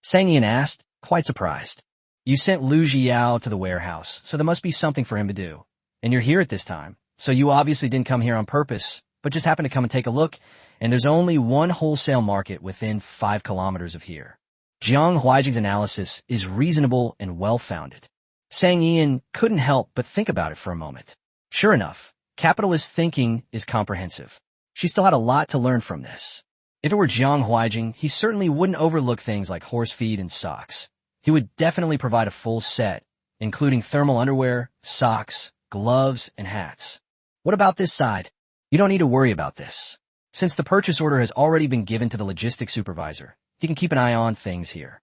Sang Ian asked, quite surprised. You sent Lu Jiao to the warehouse, so there must be something for him to do. And you're here at this time, so you obviously didn't come here on purpose, but just happened to come and take a look, and there's only one wholesale market within 5 kilometers of here. Jiang Huijing's analysis is reasonable and well-founded. Sang Ian couldn't help but think about it for a moment. Sure enough, capitalist thinking is comprehensive. She still had a lot to learn from this. If it were Jiang Huijing, he certainly wouldn't overlook things like horse feed and socks. He would definitely provide a full set, including thermal underwear, socks, gloves, and hats. What about this side? You don't need to worry about this. Since the purchase order has already been given to the logistics supervisor, he can keep an eye on things here.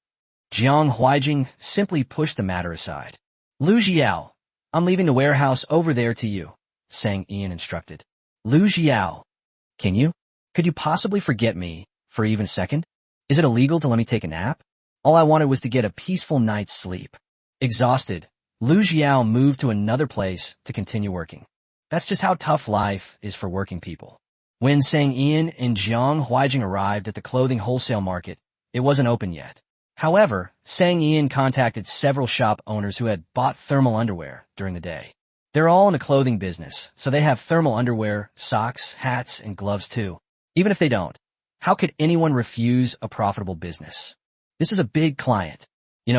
Jiang Huijing simply pushed the matter aside. Lu Jiao, I'm leaving the warehouse over there to you, Sang Ian instructed. Lu Jiao, could you possibly forget me for even a second? Is it illegal to let me take a nap? All I wanted was to get a peaceful night's sleep. Exhausted, Lu Jiao moved to another place to continue working. That's just how tough life is for working people. When Sang Ian and Jiang Huijing arrived at the clothing wholesale market, it wasn't open yet. However, Sang Ian contacted several shop owners who had bought thermal underwear during the day. They're all in the clothing business, so they have thermal underwear, socks, hats, and gloves too. Even if they don't, How could anyone refuse a profitable business? This is a big client.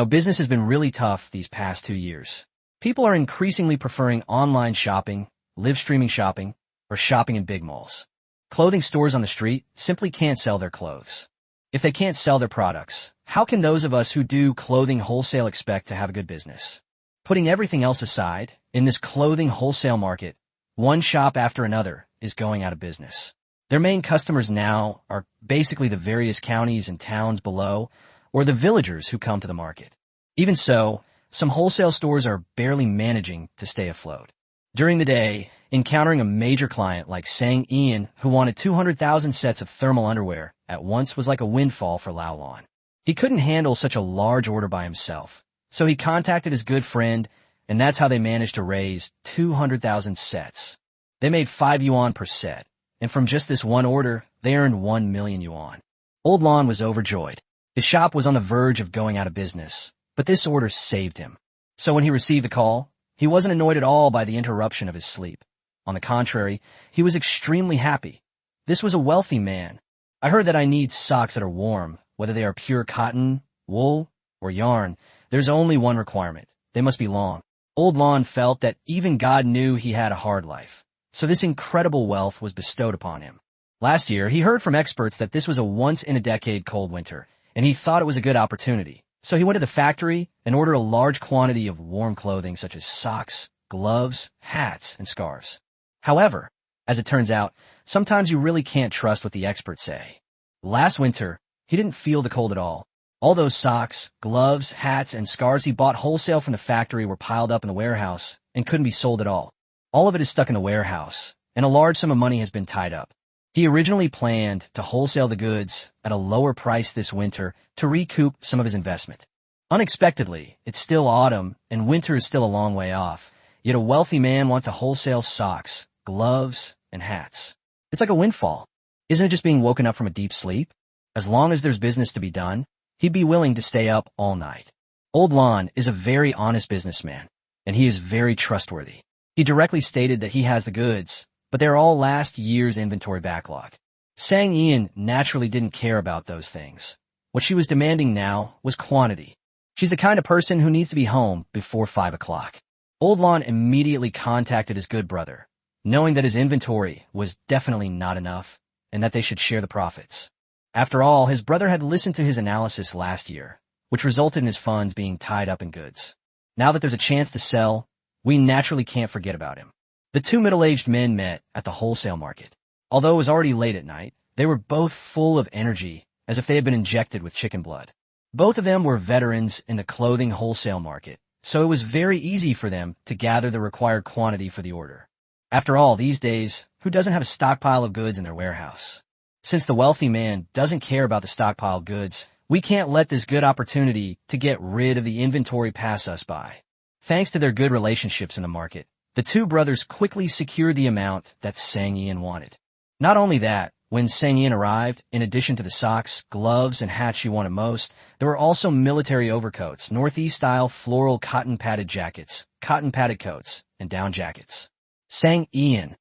Business has been really tough these past 2 years. People are increasingly preferring online shopping, live streaming shopping, or shopping in big malls. Clothing stores on the street simply can't sell their clothes. If they can't sell their products, how can those of us who do clothing wholesale expect to have a good business? Putting everything else aside, in this clothing wholesale market, one shop after another is going out of business. Their main customers now are basically the various counties and towns below, or the villagers who come to the market. Even so, some wholesale stores are barely managing to stay afloat. During the day, encountering a major client like Sang Ian, who wanted 200,000 sets of thermal underwear at once, was like a windfall for Lao Lan. He couldn't handle such a large order by himself, so he contacted his good friend, and that's how they managed to raise 200,000 sets. They made 5 yuan per set, and from just this one order, they earned 1 million yuan. Old Lan was overjoyed. His shop was on the verge of going out of business, but this order saved him. So when he received the call, he wasn't annoyed at all by the interruption of his sleep. On the contrary, he was extremely happy. This was a wealthy man. I heard that I need socks that are warm, whether they are pure cotton, wool, or yarn. There's only one requirement. They must be long. Old Lan felt that even God knew he had a hard life, so this incredible wealth was bestowed upon him. Last year, he heard from experts that this was a once-in-a-decade cold winter, and he thought it was a good opportunity. So he went to the factory and ordered a large quantity of warm clothing such as socks, gloves, hats, and scarves. However, as it turns out, sometimes you really can't trust what the experts say. Last winter, he didn't feel the cold at all. All those socks, gloves, hats, and scarves he bought wholesale from the factory were piled up in the warehouse and couldn't be sold at all. All of it is stuck in the warehouse, and a large sum of money has been tied up. He originally planned to wholesale the goods at a lower price this winter to recoup some of his investment. Unexpectedly, it's still autumn and winter is still a long way off, yet a wealthy man wants to wholesale socks, gloves, and hats. It's like a windfall. Isn't it just being woken up from a deep sleep? As long as there's business to be done, he'd be willing to stay up all night. Old Lan is a very honest businessman, and he is very trustworthy. He directly stated that he has the goods, but they're all last year's inventory backlog. Sang Ian naturally didn't care about those things. What she was demanding now was quantity. She's the kind of person who needs to be home before 5 o'clock. Old Lan immediately contacted his good brother, knowing that his inventory was definitely not enough and that they should share the profits. After all, his brother had listened to his analysis last year, which resulted in his funds being tied up in goods. Now that there's a chance to sell, we naturally can't forget about him. The two middle-aged men met at the wholesale market. Although it was already late at night, they were both full of energy, as if they had been injected with chicken blood. Both of them were veterans in the clothing wholesale market, so it was very easy for them to gather the required quantity for the order. After all, these days, who doesn't have a stockpile of goods in their warehouse? Since the wealthy man doesn't care about the stockpiled goods, we can't let this good opportunity to get rid of the inventory pass us by. Thanks to their good relationships in the market, the two brothers quickly secured the amount that Sang Ian wanted. Not only that, when Sang Ian arrived, in addition to the socks, gloves, and hats she wanted most, there were also military overcoats, Northeast-style floral cotton-padded jackets, cotton-padded coats, and down jackets. Sang Ian.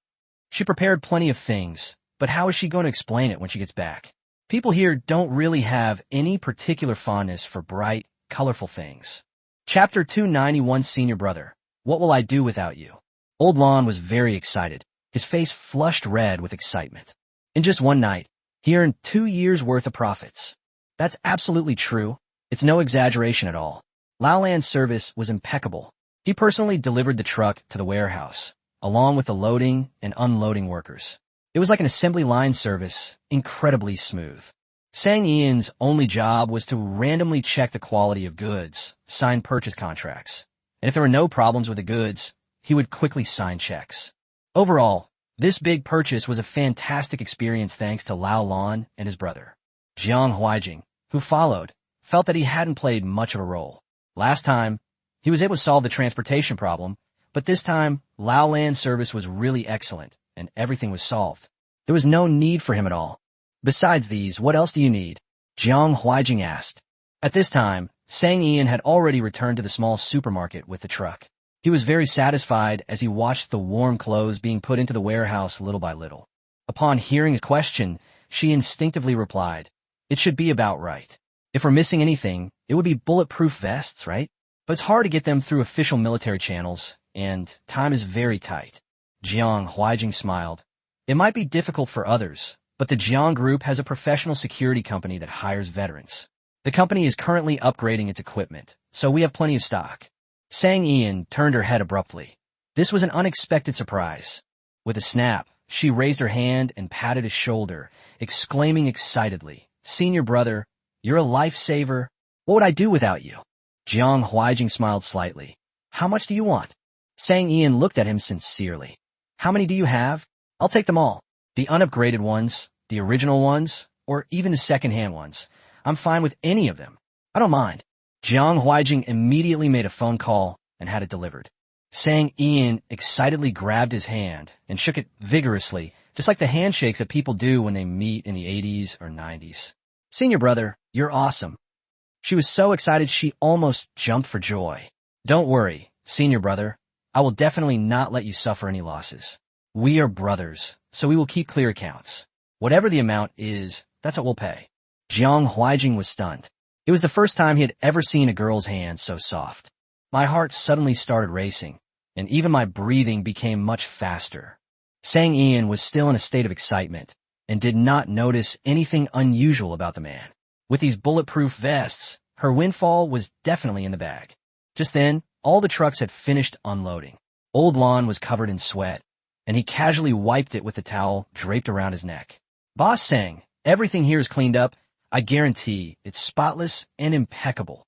She prepared plenty of things, but how is she going to explain it when she gets back? People here don't really have any particular fondness for bright, colorful things. Chapter 291, Senior Brother. What will I do without you? Old Lan was very excited, his face flushed red with excitement. In just one night, he earned 2 years' worth of profits. That's absolutely true. It's no exaggeration at all. Lao Lan's service was impeccable. He personally delivered the truck to the warehouse, along with the loading and unloading workers. It was like an assembly line service, incredibly smooth. Sang Ian's only job was to randomly check the quality of goods, sign purchase contracts, and if there were no problems with the goods, he would quickly sign checks. Overall, this big purchase was a fantastic experience thanks to Lao Lan and his brother. Jiang Huijing, who followed, felt that he hadn't played much of a role. Last time, he was able to solve the transportation problem, but this time, Lao Lan's service was really excellent, and everything was solved. There was no need for him at all. Besides these, what else do you need? Jiang Huijing asked. At this time, Sang Ian had already returned to the small supermarket with the truck. He was very satisfied as he watched the warm clothes being put into the warehouse little by little. Upon hearing his question, she instinctively replied, "It should be about right. If we're missing anything, it would be bulletproof vests, right? But it's hard to get them through official military channels, and time is very tight." Jiang Huijing smiled. "It might be difficult for others, but the Jiang Group has a professional security company that hires veterans. The company is currently upgrading its equipment, so we have plenty of stock." Sang Ian turned her head abruptly. This was an unexpected surprise. With a snap, she raised her hand and patted his shoulder, exclaiming excitedly, "Senior brother, you're a lifesaver. What would I do without you?" Jiang Huijing smiled slightly. "How much do you want?" Sang Ian looked at him sincerely. "How many do you have? I'll take them all. The unupgraded ones, the original ones, or even the second-hand ones. I'm fine with any of them. I don't mind." Jiang Huijing immediately made a phone call and had it delivered. Sang Ian excitedly grabbed his hand and shook it vigorously, just like the handshakes that people do when they meet in the 80s or 90s. "Senior brother, you're awesome." She was so excited she almost jumped for joy. "Don't worry, senior brother. I will definitely not let you suffer any losses. We are brothers, so we will keep clear accounts. Whatever the amount is, that's what we'll pay." Jiang Huijing was stunned. It was the first time he had ever seen a girl's hand so soft. My heart suddenly started racing, and even my breathing became much faster. Sang Ian was still in a state of excitement and did not notice anything unusual about the man. With these bulletproof vests, her windfall was definitely in the bag. Just then, all the trucks had finished unloading. Old Lon was covered in sweat, and he casually wiped it with the towel draped around his neck. "Boss Sang, everything here is cleaned up. I guarantee it's spotless and impeccable."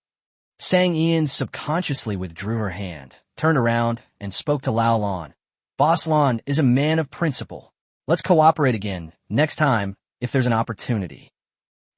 Sang Ian subconsciously withdrew her hand, turned around, and spoke to Lao Lon. "Boss Lon is a man of principle. Let's cooperate again, next time, if there's an opportunity."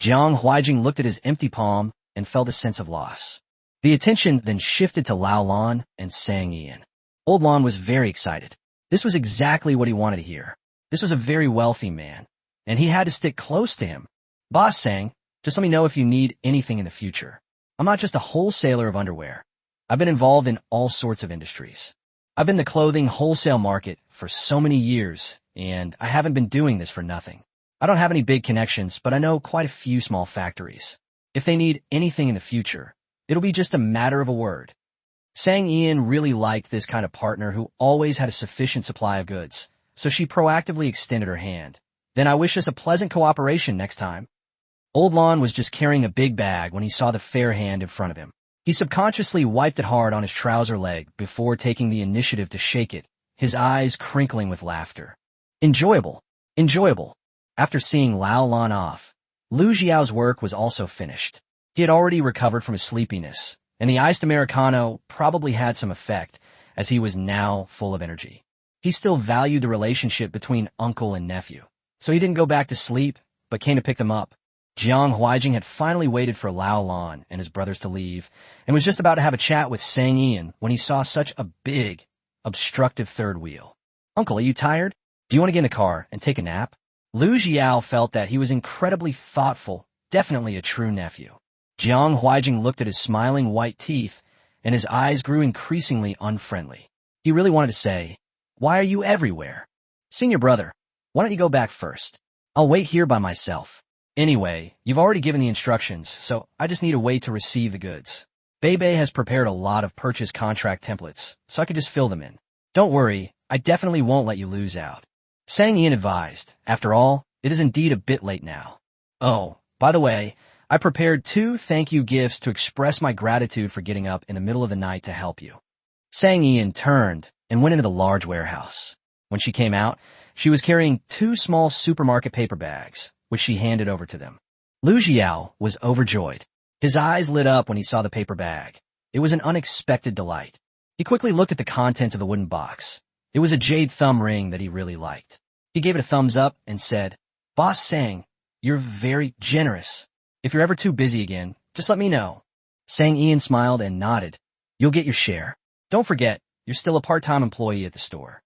Jiang Huijing looked at his empty palm and felt a sense of loss. The attention then shifted to Lao Lon and Sang Ian. Old Lon was very excited. This was exactly what he wanted to hear. This was a very wealthy man, and he had to stick close to him. "Boss Sang, just let me know if you need anything in the future. I'm not just a wholesaler of underwear. I've been involved in all sorts of industries. I've been in the clothing wholesale market for so many years, and I haven't been doing this for nothing. I don't have any big connections, but I know quite a few small factories. If they need anything in the future, it'll be just a matter of a word." Sang Ian really liked this kind of partner who always had a sufficient supply of goods, so she proactively extended her hand. "Then I wish us a pleasant cooperation next time." Old Lon was just carrying a big bag when he saw the fair hand in front of him. He subconsciously wiped it hard on his trouser leg before taking the initiative to shake it, his eyes crinkling with laughter. Enjoyable. Enjoyable. After seeing Lao Lon off, Lu Xiao's work was also finished. He had already recovered from his sleepiness, and the iced Americano probably had some effect, as he was now full of energy. He still valued the relationship between uncle and nephew, so he didn't go back to sleep, but came to pick them up. Jiang Huijing had finally waited for Lao Lon and his brothers to leave, and was just about to have a chat with Sang Ian when he saw such a big, obstructive third wheel. "Uncle, are you tired? Do you want to get in the car and take a nap?" Lu Xiao felt that he was incredibly thoughtful, definitely a true nephew. Jiang Huijing looked at his smiling white teeth, and his eyes grew increasingly unfriendly. He really wanted to say, "Why are you everywhere? Senior brother, why don't you go back first? I'll wait here by myself. Anyway, you've already given the instructions, so I just need to wait to receive the goods. Bebe has prepared a lot of purchase contract templates, so I could just fill them in. Don't worry, I definitely won't let you lose out." Sang Ian advised. After all, it is indeed a bit late now. "Oh, by the way, I prepared 2 thank you gifts to express my gratitude for getting up in the middle of the night to help you." Sang Ian turned and went into the large warehouse. When she came out, she was carrying 2 small supermarket paper bags, which she handed over to them. Lu Xiao was overjoyed. His eyes lit up when he saw the paper bag. It was an unexpected delight. He quickly looked at the contents of the wooden box. It was a jade thumb ring that he really liked. He gave it a thumbs up and said, "Boss Sang, you're very generous. If you're ever too busy again, just let me know." Sang Ian smiled and nodded. "You'll get your share. Don't forget, you're still a part-time employee at the store."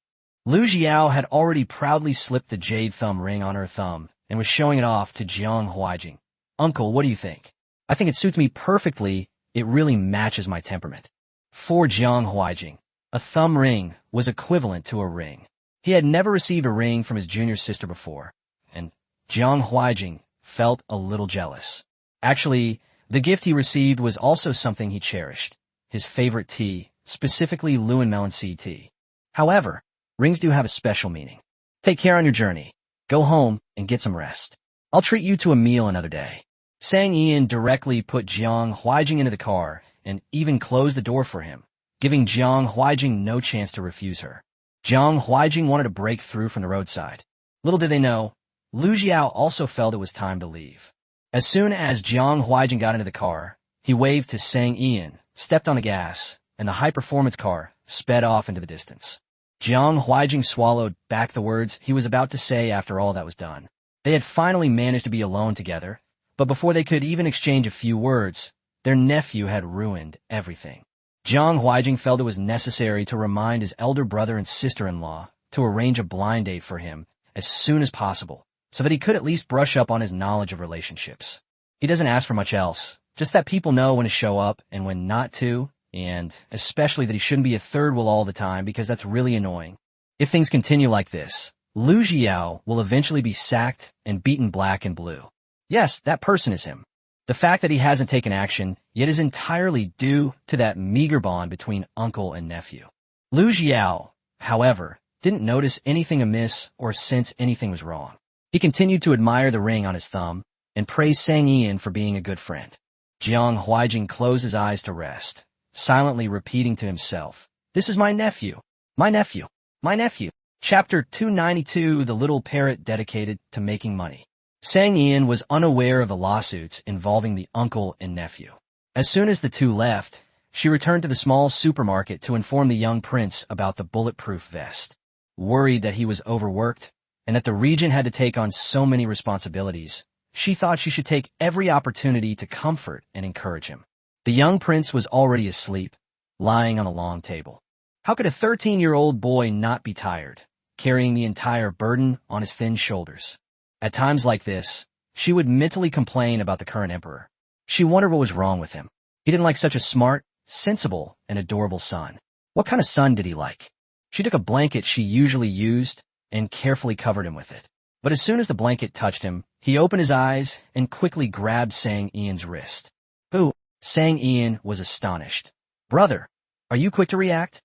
Lu Xiao had already proudly slipped the jade thumb ring on her thumb and was showing it off to Jiang Huijing. "Uncle, what do you think? I think it suits me perfectly. It really matches my temperament." For Jiang Huijing, a thumb ring was equivalent to a ring. He had never received a ring from his junior sister before, and Jiang Huaijing felt a little jealous. Actually, the gift he received was also something he cherished, his favorite tea, specifically Luan melon seed tea. However, rings do have a special meaning. Take care on your journey. Go home and get some rest. I'll treat you to a meal another day. Sang Ian directly put Jiang Huaijing into the car and even closed the door for him, giving Jiang Huaijing no chance to refuse her. Jiang Huaijing wanted to break through from the roadside. Little did they know, Lu Jiao also felt it was time to leave. As soon as Jiang Huaijing got into the car, he waved to Sang Ian, stepped on the gas, and the high-performance car sped off into the distance. Jiang Huaijing swallowed back the words he was about to say after all that was done. They had finally managed to be alone together, but before they could even exchange a few words, their nephew had ruined everything. Jiang Huaijing felt it was necessary to remind his elder brother and sister-in-law to arrange a blind date for him as soon as possible, so that he could at least brush up on his knowledge of relationships. He doesn't ask for much else, just that people know when to show up and when not to, and especially that he shouldn't be a third wheel all the time because that's really annoying. If things continue like this, Lu Jiao will eventually be sacked and beaten black and blue. Yes, that person is him. The fact that he hasn't taken action yet is entirely due to that meager bond between uncle and nephew. Lu Jiao, however, didn't notice anything amiss or sense anything was wrong. He continued to admire the ring on his thumb and praised Sang Ian for being a good friend. Jiang Huaijing closed his eyes to rest, silently repeating to himself, "This is my nephew, my nephew, my nephew." Chapter 292, The Little Parrot Dedicated to Making Money. Sang Ian was unaware of the lawsuits involving the uncle and nephew. As soon as the two left, she returned to the small supermarket to inform the young prince about the bulletproof vest. Worried that he was overworked and that the regent had to take on so many responsibilities, she thought she should take every opportunity to comfort and encourage him. The young prince was already asleep, lying on a long table. How could a 13-year-old boy not be tired, carrying the entire burden on his thin shoulders? At times like this, she would mentally complain about the current emperor. She wondered what was wrong with him. He didn't like such a smart, sensible, and adorable son. What kind of son did he like? She took a blanket she usually used and carefully covered him with it. But as soon as the blanket touched him, he opened his eyes and quickly grabbed Sang Ian's wrist. Boo! Sang Ian was astonished. "Brother, are you quick to react?"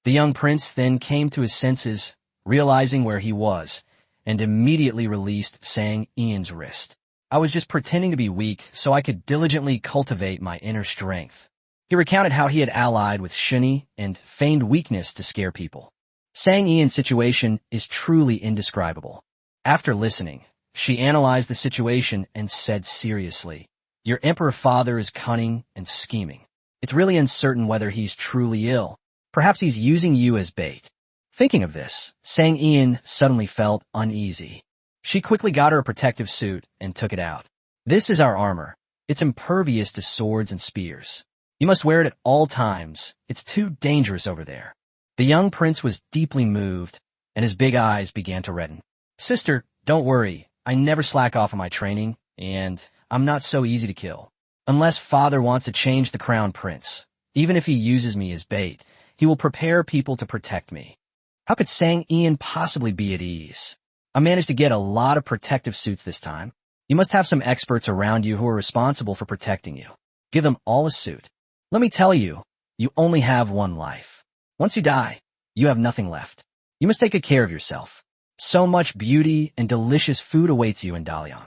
The young prince then came to his senses, realizing where he was, and immediately released Sang Ian's wrist. "I was just pretending to be weak so I could diligently cultivate my inner strength." He recounted how he had allied with Shuni and feigned weakness to scare people. Sang Ian's situation is truly indescribable. After listening, she analyzed the situation and said seriously, "Your emperor father is cunning and scheming. It's really uncertain whether he's truly ill. Perhaps he's using you as bait." Thinking of this, Sang Ian suddenly felt uneasy. She quickly got her a protective suit and took it out. "This is our armor. It's impervious to swords and spears. You must wear it at all times. It's too dangerous over there." The young prince was deeply moved, and his big eyes began to redden. "Sister, don't worry. I never slack off on my training, and I'm not so easy to kill. Unless father wants to change the crown prince, even if he uses me as bait, he will prepare people to protect me." How could Sang Ian possibly be at ease? "I managed to get a lot of protective suits this time. You must have some experts around you who are responsible for protecting you. Give them all a suit. Let me tell you, you only have one life. Once you die, you have nothing left. You must take good care of yourself. So much beauty and delicious food awaits you in Dalian."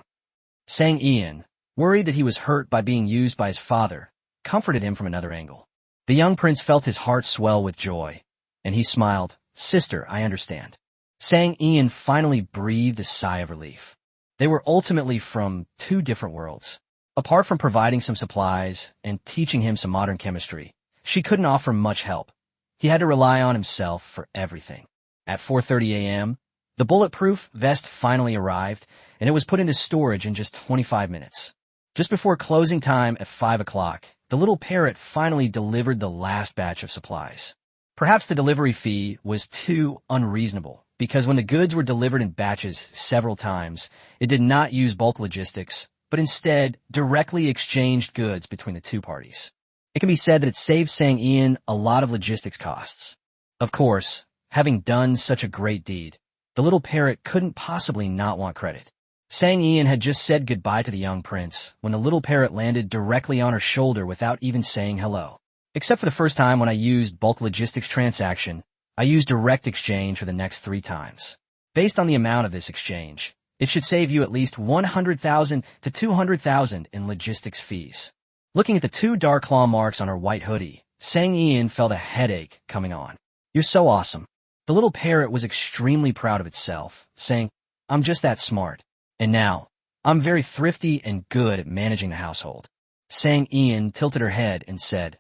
Sang Ian, worried that he was hurt by being used by his father, comforted him from another angle. The young prince felt his heart swell with joy, and he smiled. "Sister, I understand." Sang Ian finally breathed a sigh of relief. They were ultimately from two different worlds. Apart from providing some supplies and teaching him some modern chemistry, she couldn't offer much help. He had to rely on himself for everything. At 4:30 a.m., the bulletproof vest finally arrived, and it was put into storage in just 25 minutes. Just before closing time at 5 o'clock, the little parrot finally delivered the last batch of supplies. Perhaps the delivery fee was too unreasonable, because when the goods were delivered in batches several times, it did not use bulk logistics, but instead directly exchanged goods between the two parties. It can be said that it saved Sang Ian a lot of logistics costs. Of course, having done such a great deed, the little parrot couldn't possibly not want credit. Sang Ian had just said goodbye to the young prince when the little parrot landed directly on her shoulder without even saying hello. Except for the first time when I used bulk logistics transaction, I used direct exchange for the next 3 times. Based on the amount of this exchange, it should save you at least $100,000 to $200,000 in logistics fees. Looking at the 2 dark claw marks on her white hoodie, Sang Ian felt a headache coming on. You're so awesome. The little parrot was extremely proud of itself, saying, I'm just that smart. And now, I'm very thrifty and good at managing the household. Sang Ian tilted her head and said,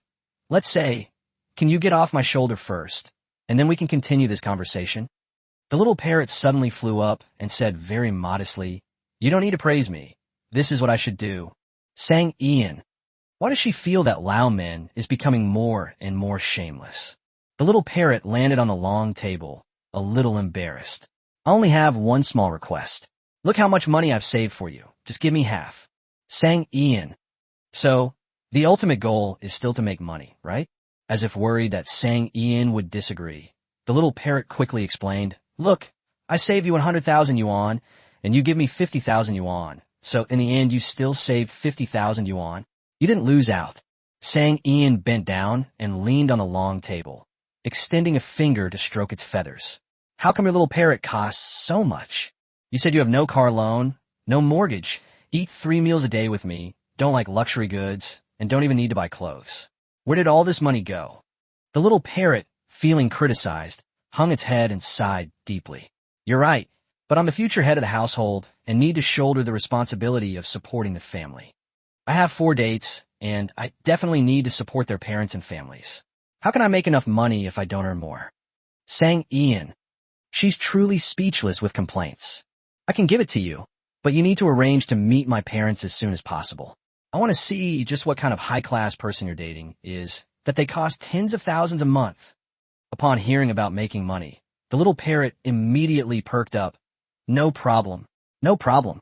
Let's say, can you get off my shoulder first, and then we can continue this conversation? The little parrot suddenly flew up and said very modestly, You don't need to praise me. This is what I should do. Sang Ian, why does she feel that Lao Men is becoming more and more shameless? The little parrot landed on the long table, a little embarrassed. I only have one small request. Look how much money I've saved for you. Just give me half. Sang Ian. So, the ultimate goal is still to make money, right? As if worried that Sang Ian would disagree, the little parrot quickly explained, Look, I saved you 100,000 yuan, and you give me 50,000 yuan. So in the end, you still saved 50,000 yuan. You didn't lose out. Sang Ian bent down and leaned on the long table, extending a finger to stroke its feathers. How come your little parrot costs so much? You said you have no car loan, no mortgage, eat 3 meals a day with me, don't like luxury goods, and don't even need to buy clothes. Where did all this money go? The little parrot, feeling criticized, hung its head and sighed deeply. You're right, but I'm the future head of the household and need to shoulder the responsibility of supporting the family. I have 4 dates, and I definitely need to support their parents and families. How can I make enough money if I don't earn more? Sang Ian. She's truly speechless with complaints. I can give it to you, but you need to arrange to meet my parents as soon as possible. I want to see just what kind of high-class person you're dating is, that they cost tens of thousands a month. Upon hearing about making money, the little parrot immediately perked up. No problem. No problem.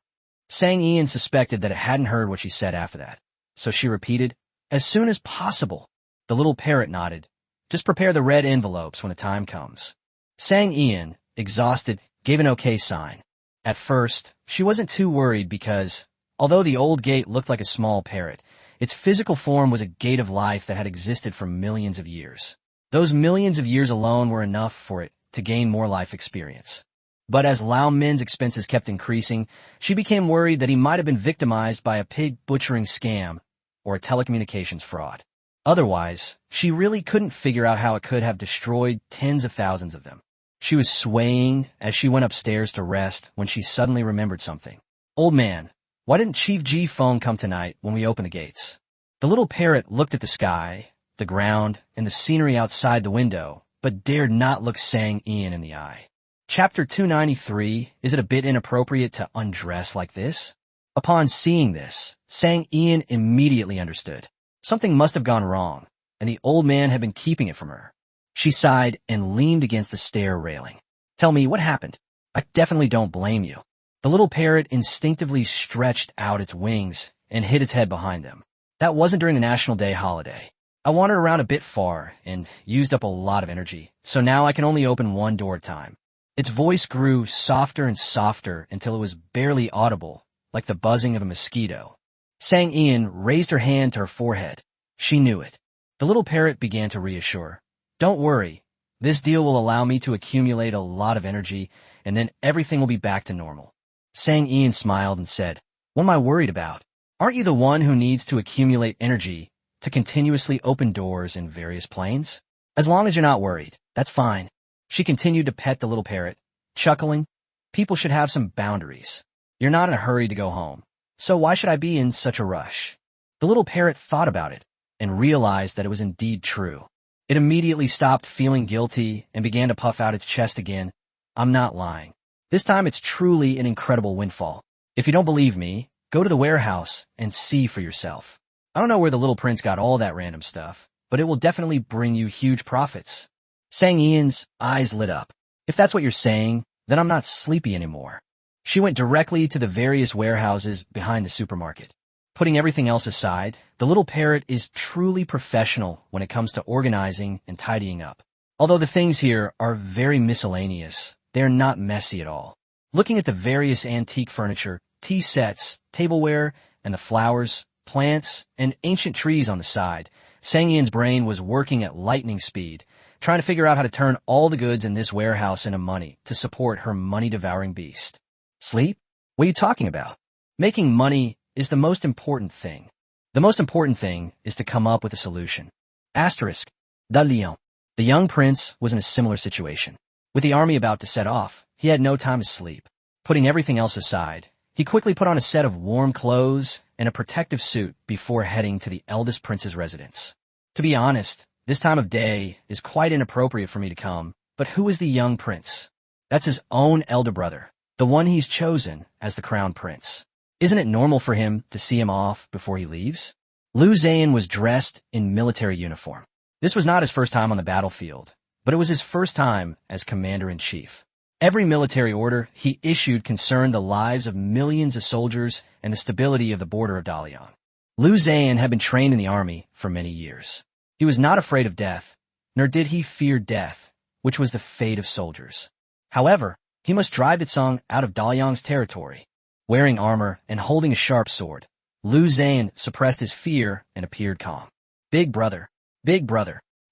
Sang Ian suspected that it hadn't heard what she said after that, so she repeated, As soon as possible. The little parrot nodded. Just prepare the red envelopes when the time comes. Sang Ian, exhausted, gave an okay sign. At first, she wasn't too worried because, although the old gate looked like a small parrot, its physical form was a gate of life that had existed for millions of years. Those millions of years alone were enough for it to gain more life experience. But as Lao Men's expenses kept increasing, she became worried that he might have been victimized by a pig butchering scam or a telecommunications fraud. Otherwise, she really couldn't figure out how it could have destroyed tens of thousands of them. She was swaying as she went upstairs to rest when she suddenly remembered something. Old man, why didn't Chief G phone come tonight when we opened the gates? The little parrot looked at the sky, the ground, and the scenery outside the window, but dared not look Sang Ian in the eye. Chapter 293, is it a bit inappropriate to undress like this? Upon seeing this, Sang Ian immediately understood. Something must have gone wrong, and the old man had been keeping it from her. She sighed and leaned against the stair railing. Tell me, what happened? I definitely don't blame you. The little parrot instinctively stretched out its wings and hid its head behind them. That wasn't during the National Day holiday. I wandered around a bit far and used up a lot of energy, so now I can only open one door at a time. Its voice grew softer and softer until it was barely audible, like the buzzing of a mosquito. Sang Ian raised her hand to her forehead. She knew it. The little parrot began to reassure. Don't worry. This deal will allow me to accumulate a lot of energy, and then everything will be back to normal. Sang Ian smiled and said, What am I worried about? Aren't you the one who needs to accumulate energy to continuously open doors in various planes? As long as you're not worried, that's fine. She continued to pet the little parrot, chuckling. People should have some boundaries. You're not in a hurry to go home, so why should I be in such a rush? The little parrot thought about it and realized that it was indeed true. It immediately stopped feeling guilty and began to puff out its chest again. I'm not lying. This time it's truly an incredible windfall. If you don't believe me, go to the warehouse and see for yourself. I don't know where the little prince got all that random stuff, but it will definitely bring you huge profits. Sang Ian's eyes lit up. If that's what you're saying, then I'm not sleepy anymore. She went directly to the various warehouses behind the supermarket. Putting everything else aside, the little parrot is truly professional when it comes to organizing and tidying up. Although the things here are very miscellaneous, they're not messy at all. Looking at the various antique furniture, tea sets, tableware, and the flowers, plants, and ancient trees on the side, Sang Yin's brain was working at lightning speed, trying to figure out how to turn all the goods in this warehouse into money to support her money-devouring beast. Sleep? What are you talking about? Making money is the most important thing. The most important thing is to come up with a solution. Asterisk. Da Lion. The young prince was in a similar situation. With the army about to set off, he had no time to sleep. Putting everything else aside, he quickly put on a set of warm clothes and a protective suit before heading to the eldest prince's residence. To be honest, this time of day is quite inappropriate for me to come, but who is the young prince? That's his own elder brother, the one he's chosen as the crown prince. Isn't it normal for him to see him off before he leaves? Liu Zhan was dressed in military uniform. This was not his first time on the battlefield, but it was his first time as commander-in-chief. Every military order he issued concerned the lives of millions of soldiers and the stability of the border of Dalian. Liu Zhan had been trained in the army for many years. He was not afraid of death, nor did he fear death, which was the fate of soldiers. However, he must drive Itsung out of Daliang's territory. Wearing armor and holding a sharp sword, Liu Zhan suppressed his fear and appeared calm. Big brother,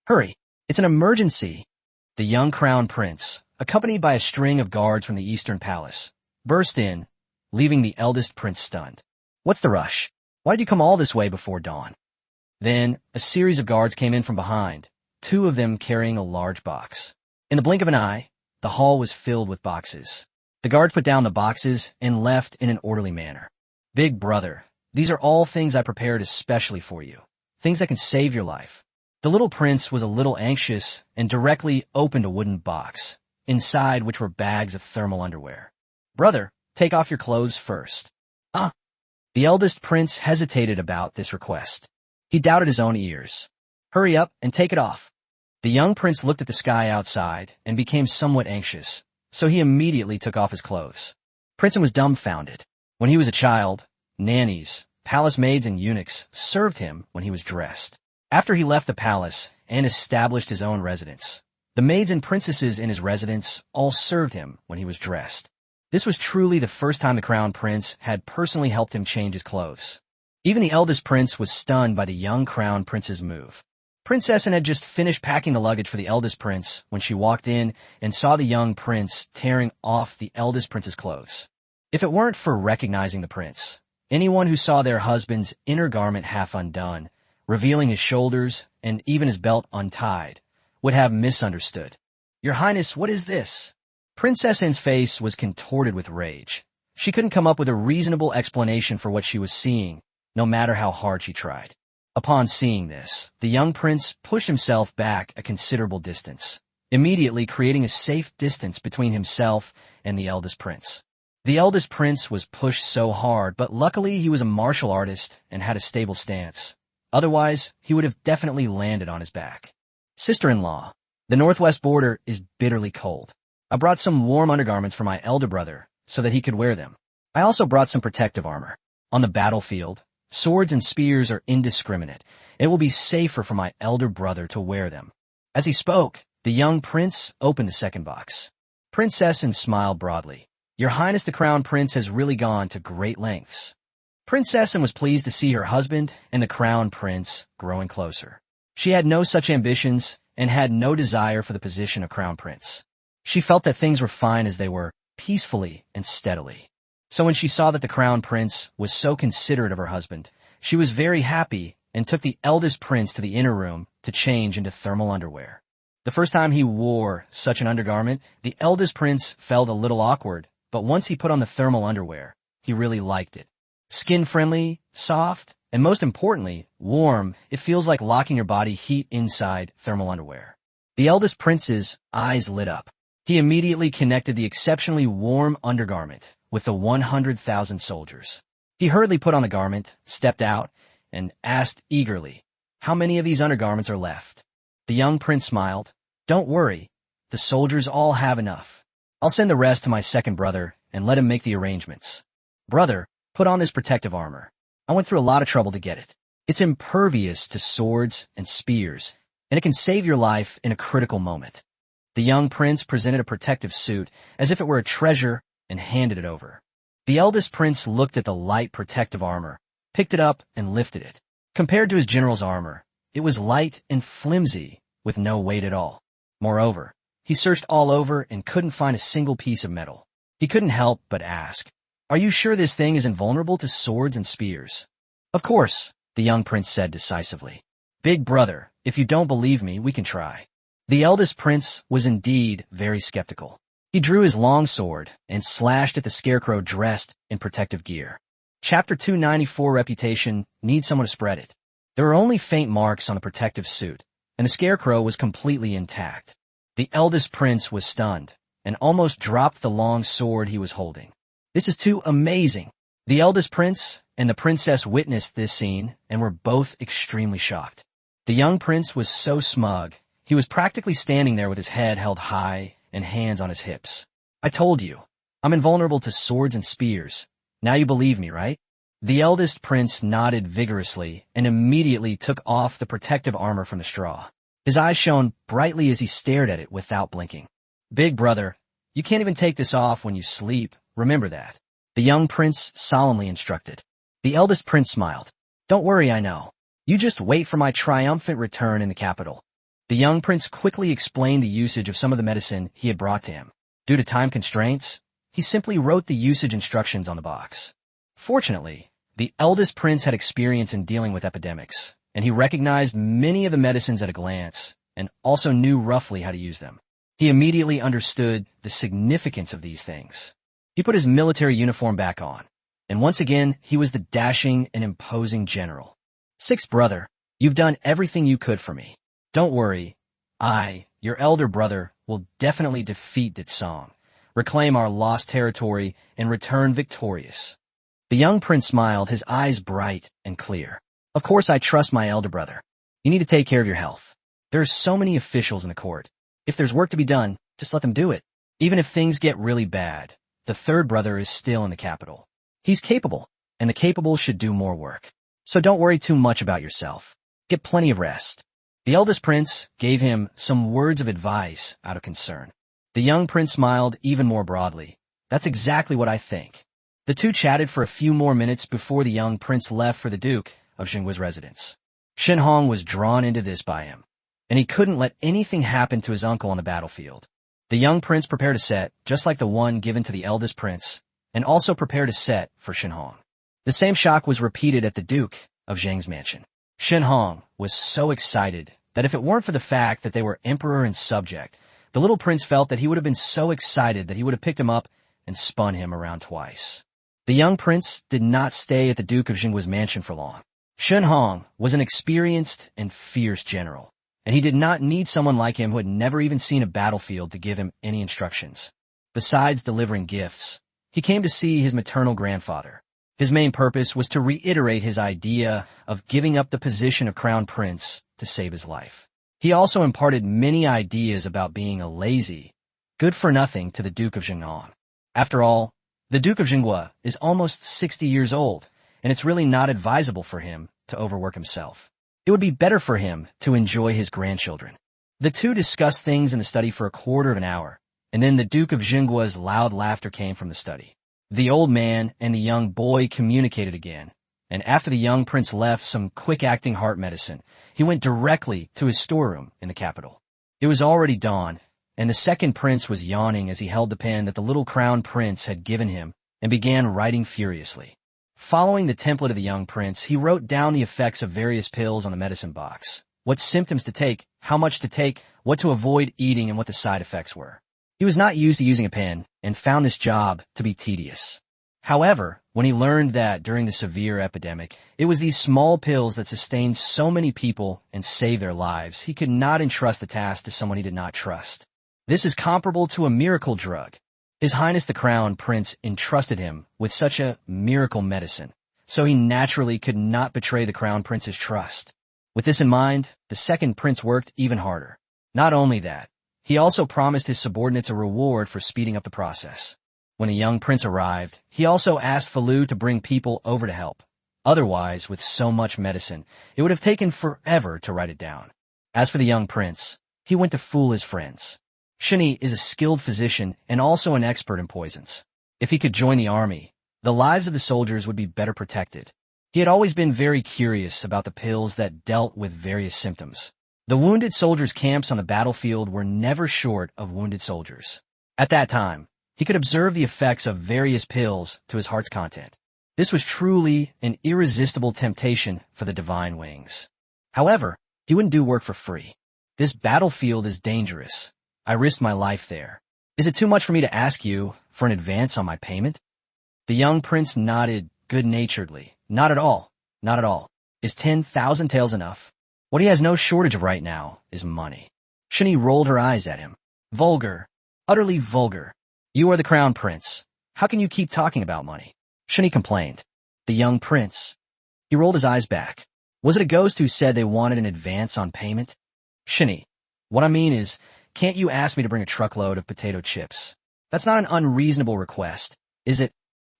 hurry, it's an emergency. The young crown prince, accompanied by a string of guards from the eastern palace, burst in, leaving the eldest prince stunned. What's the rush? Why'd you come all this way before dawn? Then, a series of guards came in from behind, 2 of them carrying a large box. In the blink of an eye, the hall was filled with boxes. The guards put down the boxes and left in an orderly manner. Big brother, these are all things I prepared especially for you. Things that can save your life. The little prince was a little anxious and directly opened a wooden box, inside which were bags of thermal underwear. Brother, take off your clothes first. The eldest prince hesitated about this request. He doubted his own ears. Hurry up and take it off. The young prince looked at the sky outside and became somewhat anxious, so he immediately took off his clothes. Princeton was dumbfounded. When he was a child, nannies, palace maids, and eunuchs served him when he was dressed. After he left the palace and established his own residence, the maids and princesses in his residence all served him when he was dressed. This was truly the first time the crown prince had personally helped him change his clothes. Even the eldest prince was stunned by the young crown prince's move. Princessin had just finished packing the luggage for the eldest prince when she walked in and saw the young prince tearing off the eldest prince's clothes. If it weren't for recognizing the prince, anyone who saw their husband's inner garment half undone, revealing his shoulders and even his belt untied, would have misunderstood. Your Highness, what is this? Princessin's face was contorted with rage. She couldn't come up with a reasonable explanation for what she was seeing, no matter how hard she tried. Upon seeing this, the young prince pushed himself back a considerable distance, immediately creating a safe distance between himself and the eldest prince. The eldest prince was pushed so hard, but luckily he was a martial artist and had a stable stance. Otherwise, he would have definitely landed on his back. Sister-in-law, the northwest border is bitterly cold. I brought some warm undergarments for my elder brother so that he could wear them. I also brought some protective armor. On the battlefield, swords and spears are indiscriminate. It will be safer for my elder brother to wear them. As he spoke, the young prince opened the second box. Princessin smiled broadly. Your Highness the Crown Prince has really gone to great lengths. Princessin was pleased to see her husband and the Crown Prince growing closer. She had no such ambitions and had no desire for the position of Crown Prince. She felt that things were fine as they were, peacefully and steadily. So when she saw that the Crown Prince was so considerate of her husband, she was very happy and took the eldest prince to the inner room to change into thermal underwear. The first time he wore such an undergarment, the eldest prince felt a little awkward, but once he put on the thermal underwear, he really liked it. Skin-friendly, soft, and most importantly, warm, it feels like locking your body heat inside thermal underwear. The eldest prince's eyes lit up. He immediately connected the exceptionally warm undergarment with the 100,000 soldiers. He hurriedly put on the garment, stepped out, and asked eagerly, how many of these undergarments are left? The young prince smiled. Don't worry, the soldiers all have enough. I'll send the rest to my second brother and let him make the arrangements. Brother, put on this protective armor. I went through a lot of trouble to get it. It's impervious to swords and spears, and it can save your life in a critical moment. The young prince presented a protective suit as if it were a treasure and handed it over. The eldest prince looked at the light protective armor, picked it up, and lifted it. Compared to his general's armor, it was light and flimsy, with no weight at all. Moreover, he searched all over and couldn't find a single piece of metal. He couldn't help but ask, "Are you sure this thing is invulnerable to swords and spears?" "Of course," the young prince said decisively. "Big brother, if you don't believe me, we can try." The eldest prince was indeed very skeptical. He drew his long sword and slashed at the scarecrow dressed in protective gear. Chapter 294 Reputation needs someone to spread it. There were only faint marks on the protective suit, and the scarecrow was completely intact. The eldest prince was stunned and almost dropped the long sword he was holding. "This is too amazing." The eldest prince and the princess witnessed this scene and were both extremely shocked. The young prince was so smug, he was practically standing there with his head held high and hands on his hips. "I told you, I'm invulnerable to swords and spears. Now you believe me, right?" The eldest prince nodded vigorously and immediately took off the protective armor from the straw. His eyes shone brightly as he stared at it without blinking. "Big brother, you can't even take this off when you sleep. Remember that," the young prince solemnly instructed. The eldest prince smiled. "Don't worry, I know. You just wait for my triumphant return in the capital." The young prince quickly explained the usage of some of the medicine he had brought to him. Due to time constraints, he simply wrote the usage instructions on the box. Fortunately, the eldest prince had experience in dealing with epidemics, and he recognized many of the medicines at a glance, and also knew roughly how to use them. He immediately understood the significance of these things. He put his military uniform back on, and once again he was the dashing and imposing general. "Sixth brother, you've done everything you could for me. Don't worry, I, your elder brother, will definitely defeat Ditsong, reclaim our lost territory, and return victorious." The young prince smiled, his eyes bright and clear. "Of course I trust my elder brother. You need to take care of your health. There are so many officials in the court. If there's work to be done, just let them do it. Even if things get really bad, the third brother is still in the capital. He's capable, and the capable should do more work. So don't worry too much about yourself. Get plenty of rest." The eldest prince gave him some words of advice out of concern. The young prince smiled even more broadly. "That's exactly what I think." The two chatted for a few more minutes before the young prince left for the Duke of Xinggua's residence. Shen Hong was drawn into this by him, and he couldn't let anything happen to his uncle on the battlefield. The young prince prepared a set, just like the one given to the eldest prince, and also prepared a set for Shen Hong. The same shock was repeated at the Duke of Zheng's mansion. Shen Hong was so excited that if it weren't for the fact that they were emperor and subject, the little prince felt that he would have been so excited that he would have picked him up and spun him around twice. The young prince did not stay at the Duke of Xinggua's mansion for long. Shen Hong was an experienced and fierce general, and he did not need someone like him who had never even seen a battlefield to give him any instructions. Besides delivering gifts, he came to see his maternal grandfather. His main purpose was to reiterate his idea of giving up the position of crown prince to save his life. He also imparted many ideas about being a lazy, good-for-nothing to the Duke of Xingguang. After all, the Duke of Xinghua is almost 60 years old, and it's really not advisable for him to overwork himself. It would be better for him to enjoy his grandchildren. The two discussed things in the study for a quarter of an hour, and then the Duke of Xinggua's loud laughter came from the study. The old man and the young boy communicated again, and after the young prince left some quick-acting heart medicine, he went directly to his storeroom in the capital. It was already dawn, and the second prince was yawning as he held the pen that the little crown prince had given him and began writing furiously. Following the template of the young prince, he wrote down the effects of various pills on the medicine box, what symptoms to take, how much to take, what to avoid eating, and what the side effects were. He was not used to using a pen and found this job to be tedious. However, when he learned that during the severe epidemic, it was these small pills that sustained so many people and saved their lives, he could not entrust the task to someone he did not trust. This is comparable to a miracle drug. His Highness the Crown Prince entrusted him with such a miracle medicine, so he naturally could not betray the Crown Prince's trust. With this in mind, the second prince worked even harder. Not only that, he also promised his subordinates a reward for speeding up the process. When the young prince arrived, he also asked Falu to bring people over to help. Otherwise, with so much medicine, it would have taken forever to write it down. As for the young prince, he went to fool his friends. Shini is a skilled physician and also an expert in poisons. If he could join the army, The lives of the soldiers would be better protected. He had always been very curious about the pills that dealt with various symptoms. The wounded soldiers' camps on the battlefield were never short of wounded soldiers. At that time, he could observe the effects of various pills to his heart's content. This was truly an irresistible temptation for the divine wings. However, he wouldn't do work for free. This battlefield is dangerous. I risked my life there. Is it too much for me to ask you for an advance on my payment? The young prince nodded good-naturedly. Not at all. Not at all. Is 10,000 taels enough? What he has no shortage of right now is money. Shani rolled her eyes at him. Vulgar. Utterly vulgar. You are the crown prince. How can you keep talking about money? Shani complained. The young prince. He rolled his eyes back. Was it a ghost who said they wanted an advance on payment? Shani, what I mean is, can't you ask me to bring a truckload of potato chips? That's not an unreasonable request, is it?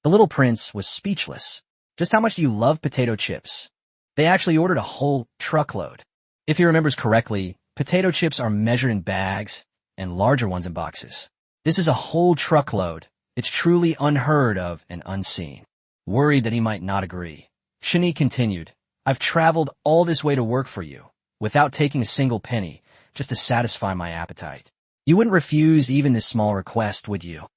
The little prince was speechless. Just how much do you love potato chips? They actually ordered a whole truckload. If he remembers correctly, potato chips are measured in bags and larger ones in boxes. This is a whole truckload. It's truly unheard of and unseen. Worried that he might not agree, Shani continued, I've traveled all this way to work for you, without taking a single penny, just to satisfy my appetite. You wouldn't refuse even this small request, would you?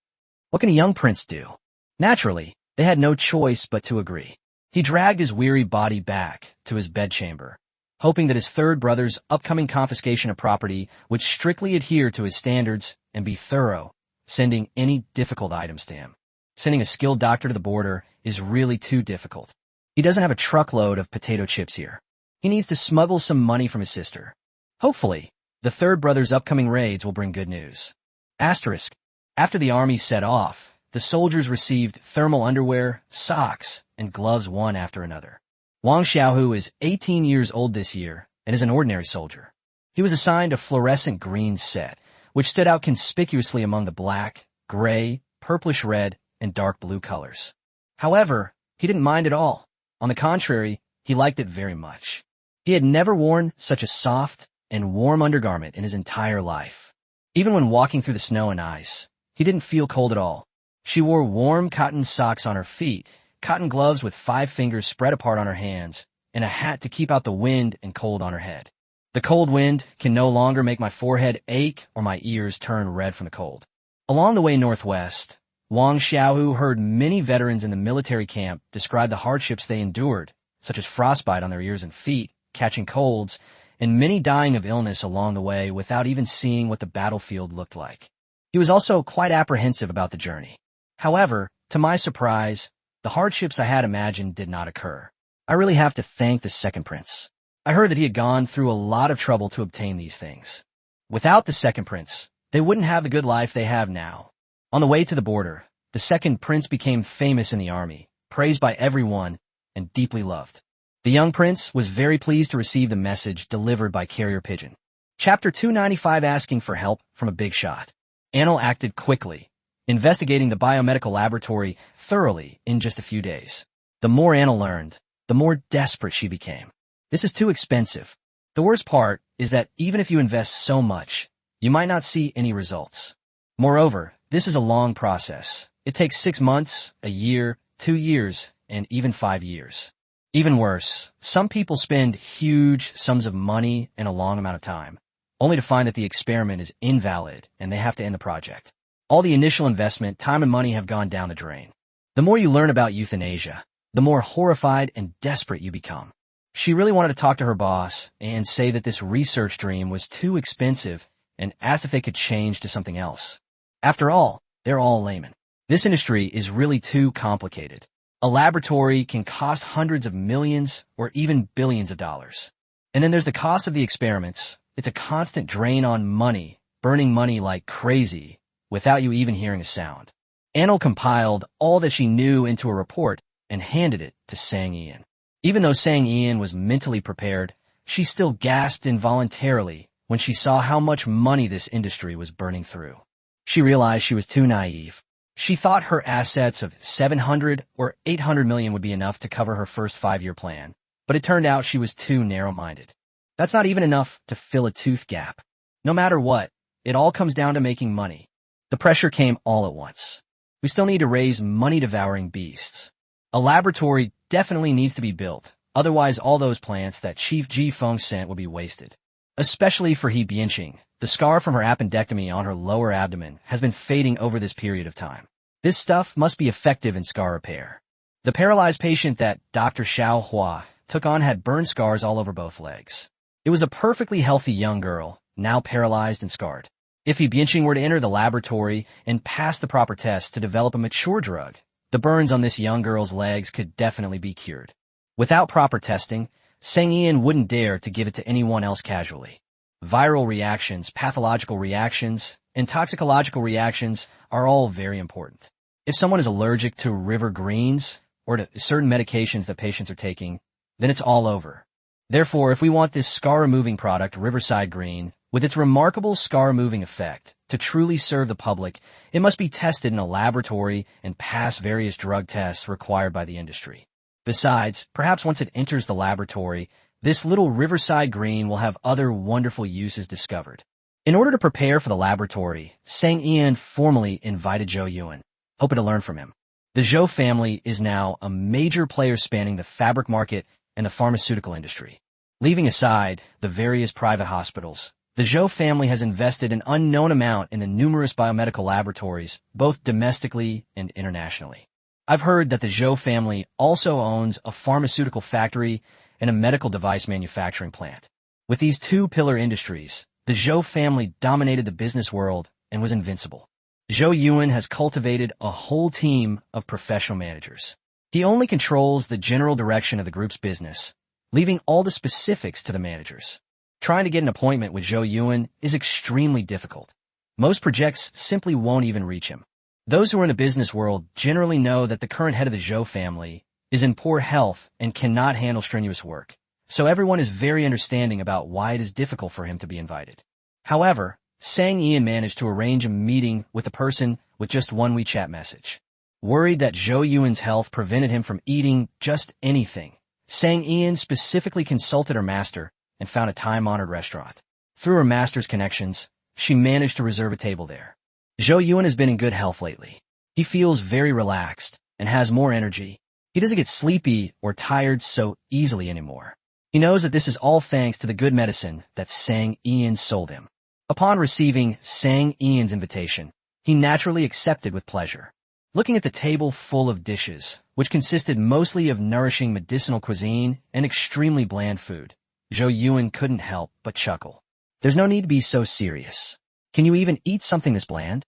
What can a young prince do? Naturally, they had no choice but to agree. He dragged his weary body back to his bedchamber, hoping that his third brother's upcoming confiscation of property would strictly adhere to his standards and be thorough, sending any difficult items to him. Sending a skilled doctor to the border is really too difficult. He doesn't have a truckload of potato chips here. He needs to smuggle some money from his sister. Hopefully, the third brother's upcoming raids will bring good news. Asterisk. After the army set off, the soldiers received thermal underwear, socks, and gloves one after another. Wang Xiaohu is 18 years old this year and is an ordinary soldier. He was assigned a fluorescent green set, which stood out conspicuously among the black, gray, purplish red, and dark blue colors. However, he didn't mind at all. On the contrary, he liked it very much. He had never worn such a soft and warm undergarment in his entire life. Even when walking through the snow and ice, he didn't feel cold at all. She wore warm cotton socks on her feet, cotton gloves with 5 fingers spread apart on her hands, and a hat to keep out the wind and cold on her head. The cold wind can no longer make my forehead ache or my ears turn red from the cold. Along the way northwest, Wang Xiaohu heard many veterans in the military camp describe the hardships they endured, such as frostbite on their ears and feet, catching colds, and many dying of illness along the way without even seeing what the battlefield looked like. He was also quite apprehensive about the journey. However, to my surprise, the hardships I had imagined did not occur. I really have to thank the second prince. I heard that he had gone through a lot of trouble to obtain these things. Without the second prince, they wouldn't have the good life they have now. On the way to the border, the second prince became famous in the army, praised by everyone, and deeply loved. The young prince was very pleased to receive the message delivered by carrier pigeon. Chapter 295 Asking for help from a big shot. Anil acted quickly, investigating the biomedical laboratory thoroughly in just a few days. The more Anil learned, the more desperate she became. This is too expensive. The worst part is that even if you invest so much, you might not see any results. Moreover, this is a long process. It takes 6 months, a year, 2 years, and even 5 years. Even worse, some people spend huge sums of money in a long amount of time, only to find that the experiment is invalid and they have to end the project. All the initial investment, time and money have gone down the drain. The more you learn about euthanasia, the more horrified and desperate you become. She really wanted to talk to her boss and say that this research dream was too expensive and asked if they could change to something else. After all, they're all laymen. This industry is really too complicated. A laboratory can cost hundreds of millions or even billions of dollars. And then there's the cost of the experiments. It's a constant drain on money, burning money like crazy, without you even hearing a sound. Anil compiled all that she knew into a report and handed it to Sang Ian. Even though Sang Ian was mentally prepared, she still gasped involuntarily when she saw how much money this industry was burning through. She realized she was too naive. She thought her assets of 700 or 800 million would be enough to cover her first 5-year plan, but it turned out she was too narrow-minded. That's not even enough to fill a tooth gap. No matter what, it all comes down to making money. The pressure came all at once. We still need to raise money-devouring beasts. A laboratory definitely needs to be built, otherwise all those plants that Chief Ji Feng sent would be wasted. Especially for He Bianqing, the scar from her appendectomy on her lower abdomen has been fading over this period of time. This stuff must be effective in scar repair. The paralyzed patient that Dr. Xiao Hua took on had burn scars all over both legs. It was a perfectly healthy young girl, now paralyzed and scarred. If He Bianqing were to enter the laboratory and pass the proper tests to develop a mature drug, the burns on this young girl's legs could definitely be cured. Without proper testing, Sang Ian wouldn't dare to give it to anyone else casually. Viral reactions, pathological reactions, and toxicological reactions are all very important. If someone is allergic to river greens or to certain medications that patients are taking, then it's all over. Therefore, if we want this scar-removing product, Riverside Green, with its remarkable scar-removing effect, to truly serve the public, it must be tested in a laboratory and pass various drug tests required by the industry. Besides, perhaps once it enters the laboratory, this little Riverside Green will have other wonderful uses discovered. In order to prepare for the laboratory, Sang Ian formally invited Zhou Yuan, hoping to learn from him. The Zhou family is now a major player spanning the fabric market and the pharmaceutical industry. Leaving aside the various private hospitals, the Zhou family has invested an unknown amount in the numerous biomedical laboratories, both domestically and internationally. I've heard that the Zhou family also owns a pharmaceutical factory and a medical device manufacturing plant. With these two pillar industries, the Zhou family dominated the business world and was invincible. Zhou Yuan has cultivated a whole team of professional managers. He only controls the general direction of the group's business, leaving all the specifics to the managers. Trying to get an appointment with Zhou Yuan is extremely difficult. Most projects simply won't even reach him. Those who are in the business world generally know that the current head of the Zhou family is in poor health and cannot handle strenuous work, so everyone is very understanding about why it is difficult for him to be invited. However, Sang Ian managed to arrange a meeting with a person with just one WeChat message. Worried that Zhou Yuan's health prevented him from eating just anything, Sang Ian specifically consulted her master and found a time-honored restaurant. Through her master's connections, she managed to reserve a table there. Zhou Yuan has been in good health lately. He feels very relaxed and has more energy. He doesn't get sleepy or tired so easily anymore. He knows that this is all thanks to the good medicine that Sang Ian sold him. Upon receiving Sang Ian's invitation, he naturally accepted with pleasure. Looking at the table full of dishes, which consisted mostly of nourishing medicinal cuisine and extremely bland food, Zhou Yuan couldn't help but chuckle. There's no need to be so serious. Can you even eat something this bland?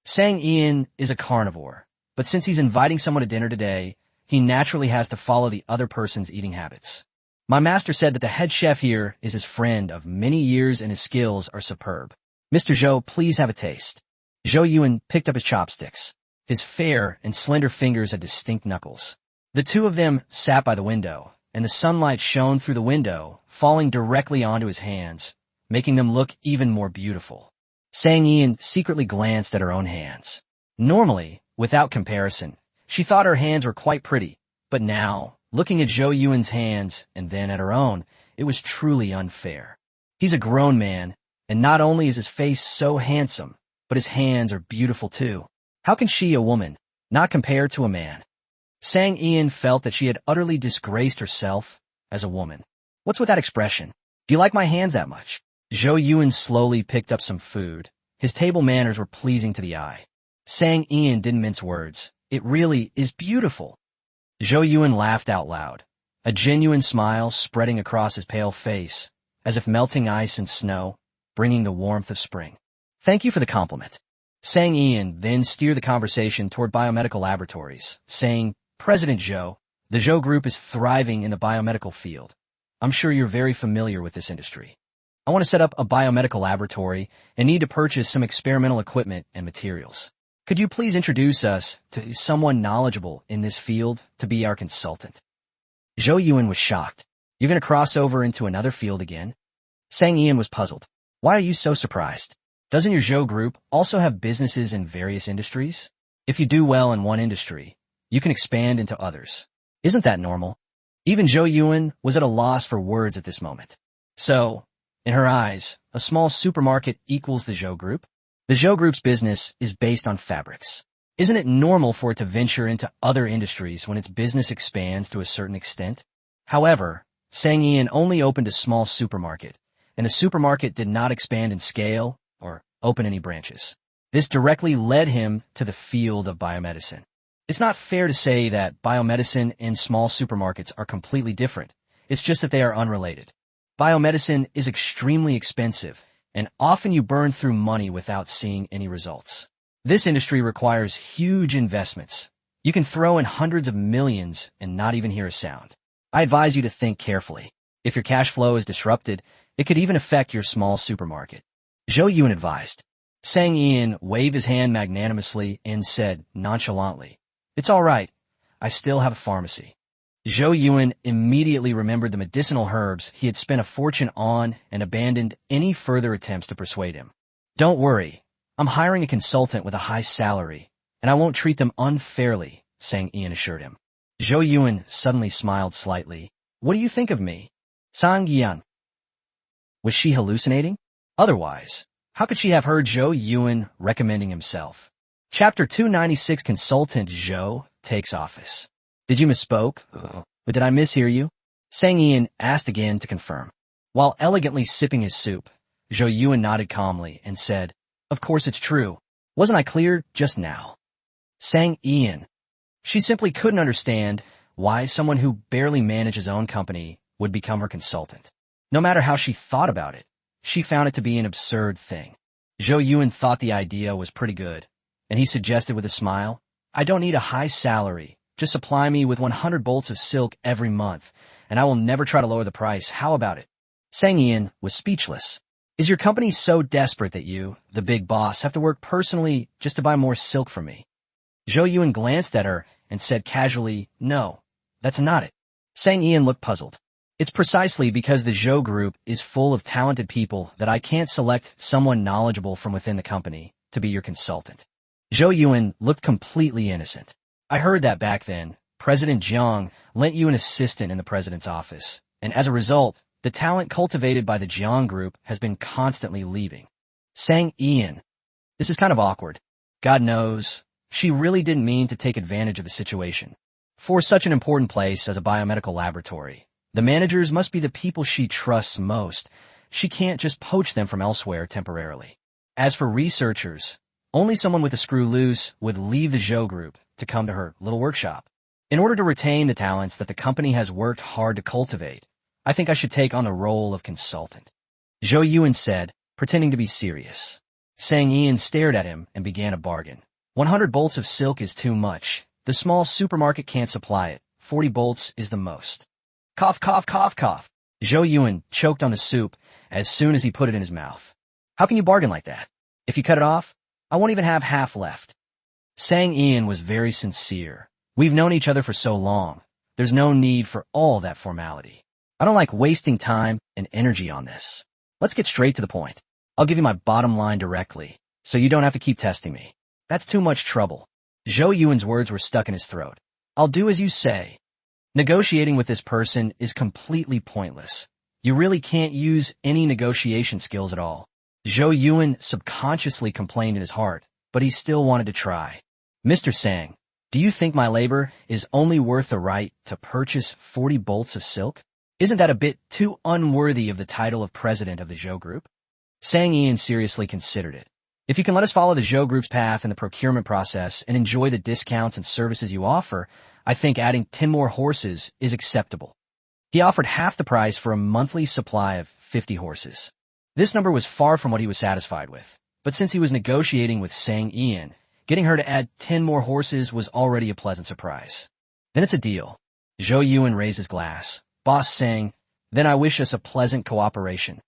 Sang Ian is a carnivore, but since he's inviting someone to dinner today, he naturally has to follow the other person's eating habits. My master said that the head chef here is his friend of many years and his skills are superb. Mr. Zhou, please have a taste. Zhou Yuan picked up his chopsticks. His fair and slender fingers had distinct knuckles. The two of them sat by the window, and the sunlight shone through the window, falling directly onto his hands, making them look even more beautiful. Sang Ian secretly glanced at her own hands. Normally, without comparison, she thought her hands were quite pretty, but now, looking at Zhou Yuan's hands and then at her own, it was truly unfair. He's a grown man, and not only is his face so handsome, but his hands are beautiful too. How can she, a woman, not compare to a man? Sang Ian felt that she had utterly disgraced herself as a woman. What's with that expression? Do you like my hands that much? Zhou Yuan slowly picked up some food. His table manners were pleasing to the eye. Sang Ian didn't mince words. It really is beautiful. Zhou Yuan laughed out loud, a genuine smile spreading across his pale face, as if melting ice and snow, bringing the warmth of spring. Thank you for the compliment. Sang Ian then steered the conversation toward biomedical laboratories, saying, President Zhou, the Zhou Group is thriving in the biomedical field. I'm sure you're very familiar with this industry. I want to set up a biomedical laboratory and need to purchase some experimental equipment and materials. Could you please introduce us to someone knowledgeable in this field to be our consultant? Zhou Yuan was shocked. You're going to cross over into another field again? Sang Ian was puzzled. Why are you so surprised? Doesn't your Zhou Group also have businesses in various industries? If you do well in one industry, you can expand into others. Isn't that normal? Even Zhou Yuan was at a loss for words at this moment. So, in her eyes, a small supermarket equals the Zhou Group. The Zhou Group's business is based on fabrics. Isn't it normal for it to venture into other industries when its business expands to a certain extent? However, Sang Ian only opened a small supermarket, and the supermarket did not expand in scale or open any branches. This directly led him to the field of biomedicine. It's not fair to say that biomedicine and small supermarkets are completely different. It's just that they are unrelated. Biomedicine is extremely expensive, and often you burn through money without seeing any results. This industry requires huge investments. You can throw in hundreds of millions and not even hear a sound. I advise you to think carefully. If your cash flow is disrupted, it could even affect your small supermarket. Zhou Yun advised. Sang Ian waved his hand magnanimously and said nonchalantly, "It's all right. I still have a pharmacy." Zhou Yun immediately remembered the medicinal herbs he had spent a fortune on and abandoned any further attempts to persuade him. "Don't worry. I'm hiring a consultant with a high salary, and I won't treat them unfairly," Sang Ian assured him. Zhou Yun suddenly smiled slightly. "What do you think of me?" Sang Ian. Was she hallucinating? Otherwise, how could she have heard Zhou Yun recommending himself? Chapter 296, Consultant Zhou takes office. "Did you misspoke? But did I mishear you?" Sang Ian asked again to confirm. While elegantly sipping his soup, Zhou Yun nodded calmly and said, "Of course it's true. Wasn't I clear just now?" Sang Ian. She simply couldn't understand why someone who barely managed his own company would become her consultant. No matter how she thought about it, she found it to be an absurd thing. Zhou Yun thought the idea was pretty good, and he suggested with a smile, "I don't need a high salary. Just supply me with 100 bolts of silk every month, and I will never try to lower the price. How about it?" Sang Ian was speechless. "Is your company so desperate that you, the big boss, have to work personally just to buy more silk from me?" Zhou Yun glanced at her and said casually, "No, that's not it." Sang Ian looked puzzled. "It's precisely because the Zhou group is full of talented people that I can't select someone knowledgeable from within the company to be your consultant." Zhou Yun looked completely innocent. "I heard that back then. President Jiang lent you an assistant in the president's office, and as a result, the talent cultivated by the Jiang group has been constantly leaving." Sang Ian. This is kind of awkward. God knows, she really didn't mean to take advantage of the situation. For such an important place as a biomedical laboratory, the managers must be the people she trusts most. She can't just poach them from elsewhere temporarily. As for researchers, only someone with a screw loose would leave the Zhou group to come to her little workshop. In order to retain the talents that the company has worked hard to cultivate, I think I should take on the role of consultant." Zhou Yun said, pretending to be serious. Sang Ian stared at him and began a bargain. 100 bolts of silk is too much. The small supermarket can't supply it. 40 bolts is the most. Cough, cough, cough, cough. Zhou Yun choked on the soup as soon as he put it in his mouth. "How can you bargain like that? If you cut it off, I won't even have half left." Sang Ian was very sincere. "We've known each other for so long. There's no need for all that formality. I don't like wasting time and energy on this. Let's get straight to the point. I'll give you my bottom line directly, so you don't have to keep testing me. That's too much trouble." Zhou Yun's words were stuck in his throat. "I'll do as you say." Negotiating with this person is completely pointless. You really can't use any negotiation skills at all. Zhou Yun subconsciously complained in his heart, but he still wanted to try. "Mr. Sang, do you think my labor is only worth the right to purchase 40 bolts of silk? Isn't that a bit too unworthy of the title of president of the Zhou group?" Sang Ian seriously considered it. "If you can let us follow the Zhou group's path in the procurement process and enjoy the discounts and services you offer, I think adding 10 more horses is acceptable." He offered half the price for a monthly supply of 50 horses. This number was far from what he was satisfied with, but since he was negotiating with Sang Ian, getting her to add 10 more horses was already a pleasant surprise. "Then it's a deal." Zhou Yun raised his glass. "Boss Sang, then I wish us a pleasant cooperation."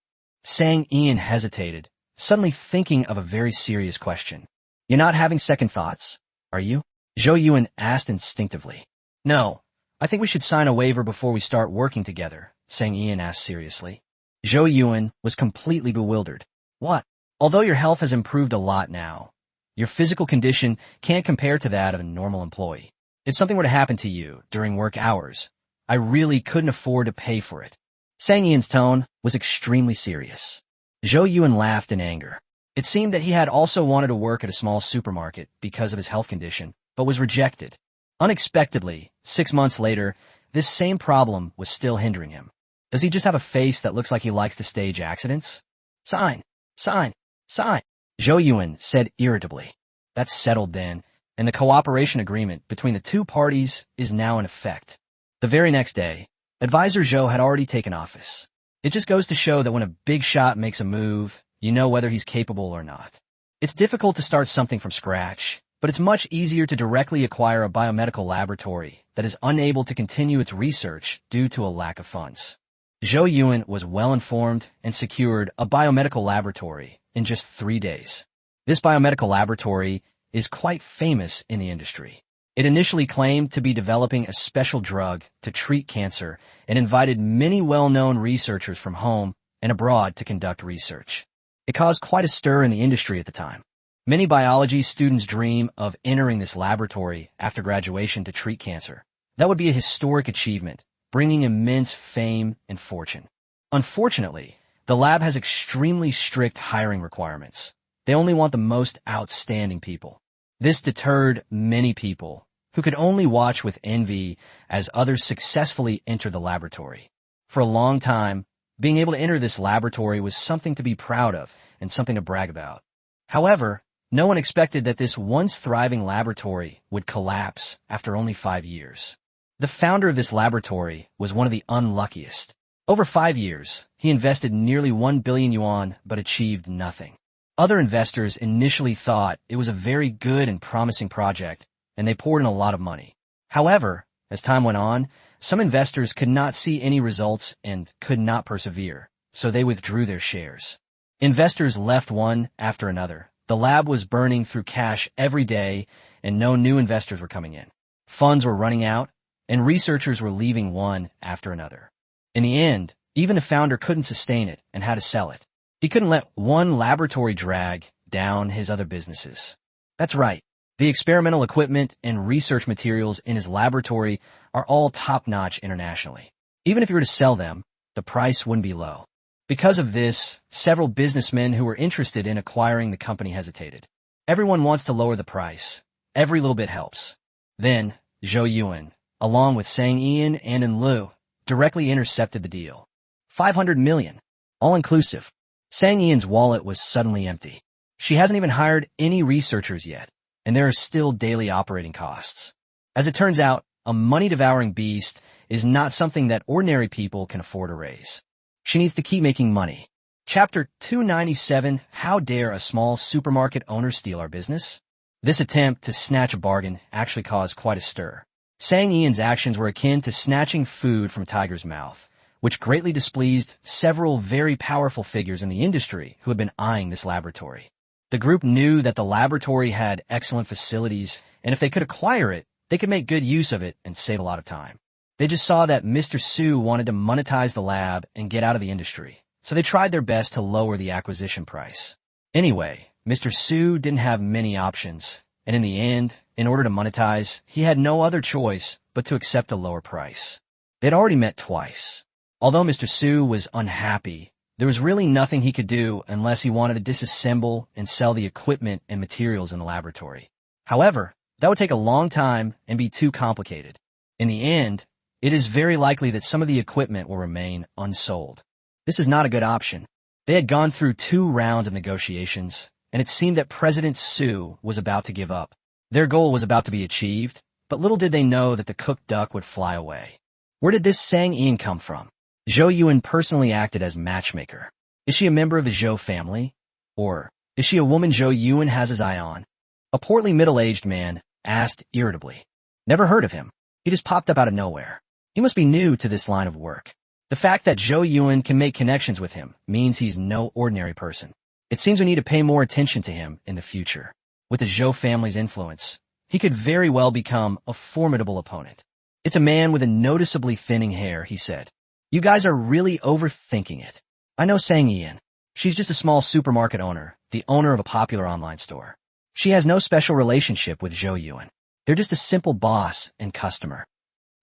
Sang Ian hesitated, suddenly thinking of a very serious question. "You're not having second thoughts, are you?" Zhou Yun asked instinctively. "No, I think we should sign a waiver before we start working together," Sang Ian asked seriously. Zhou Yun was completely bewildered. "What? Although your health has improved a lot now, your physical condition can't compare to that of a normal employee. If something were to happen to you during work hours, I really couldn't afford to pay for it." Sang Ian's tone was extremely serious. Zhou Yun laughed in anger. It seemed that he had also wanted to work at a small supermarket because of his health condition, but was rejected. Unexpectedly, 6 months later, this same problem was still hindering him. Does he just have a face that looks like he likes to stage accidents? Sign, sign, sign, Zhou Yuan said irritably. That's settled then, and the cooperation agreement between the two parties is now in effect. The very next day, Advisor Zhou had already taken office. It just goes to show that when a big shot makes a move, you know whether he's capable or not. It's difficult to start something from scratch, but it's much easier to directly acquire a biomedical laboratory that is unable to continue its research due to a lack of funds. Zhou Yuan was well informed and secured a biomedical laboratory in just 3 days. This biomedical laboratory is quite famous in the industry. It initially claimed to be developing a special drug to treat cancer and invited many well-known researchers from home and abroad to conduct research. It caused quite a stir in the industry at the time. Many biology students dream of entering this laboratory after graduation to treat cancer. That would be a historic achievement, bringing immense fame and fortune. Unfortunately, the lab has extremely strict hiring requirements. They only want the most outstanding people. This deterred many people who could only watch with envy as others successfully enter the laboratory. For a long time, being able to enter this laboratory was something to be proud of and something to brag about. However, no one expected that this once thriving laboratory would collapse after only 5 years. The founder of this laboratory was one of the unluckiest. Over 5 years, he invested nearly 1 billion yuan but achieved nothing. Other investors initially thought it was a very good and promising project, and they poured in a lot of money. However, as time went on, some investors could not see any results and could not persevere, so they withdrew their shares. Investors left one after another. The lab was burning through cash every day, and no new investors were coming in. Funds were running out, and researchers were leaving one after another. In the end, even the founder couldn't sustain it and had to sell it. He couldn't let one laboratory drag down his other businesses. That's right. The experimental equipment and research materials in his laboratory are all top-notch internationally. Even if you were to sell them, the price wouldn't be low. Because of this, several businessmen who were interested in acquiring the company hesitated. Everyone wants to lower the price. Every little bit helps. Then, Zhou Yuan, along with Sang Ian and En Lu, directly intercepted the deal. 500 million, all-inclusive. Sang Ian's wallet was suddenly empty. She hasn't even hired any researchers yet, and there are still daily operating costs. As it turns out, a money-devouring beast is not something that ordinary people can afford to raise. She needs to keep making money. Chapter 297, How Dare a Small Supermarket Owner Steal Our Business? This attempt to snatch a bargain actually caused quite a stir. Sang Ian's actions were akin to snatching food from a tiger's mouth, which greatly displeased several very powerful figures in the industry who had been eyeing this laboratory. The group knew that the laboratory had excellent facilities, and if they could acquire it, they could make good use of it and save a lot of time. They just saw that Mr. Su wanted to monetize the lab and get out of the industry, so they tried their best to lower the acquisition price. Anyway, Mr. Su didn't have many options, and in the end, in order to monetize, he had no other choice but to accept a lower price. They'd already met twice. Although Mr. Su was unhappy, there was really nothing he could do unless he wanted to disassemble and sell the equipment and materials in the laboratory. However, that would take a long time and be too complicated. In the end, it is very likely that some of the equipment will remain unsold. This is not a good option. They had gone through 2 rounds of negotiations, and it seemed that President Su was about to give up. Their goal was about to be achieved, but little did they know that the cooked duck would fly away. Where did this Sang Ian come from? Zhou Yuan personally acted as matchmaker. Is she a member of the Zhou family? Or is she a woman Zhou Yuan has his eye on? A portly middle-aged man asked irritably. Never heard of him. He just popped up out of nowhere. He must be new to this line of work. The fact that Zhou Yuan can make connections with him means he's no ordinary person. It seems we need to pay more attention to him in the future. With the Zhou family's influence, he could very well become a formidable opponent. It's a man with a noticeably thinning hair, he said. You guys are really overthinking it. I know Sang Ian. She's just a small supermarket owner, the owner of a popular online store. She has no special relationship with Zhou Yuan. They're just a simple boss and customer.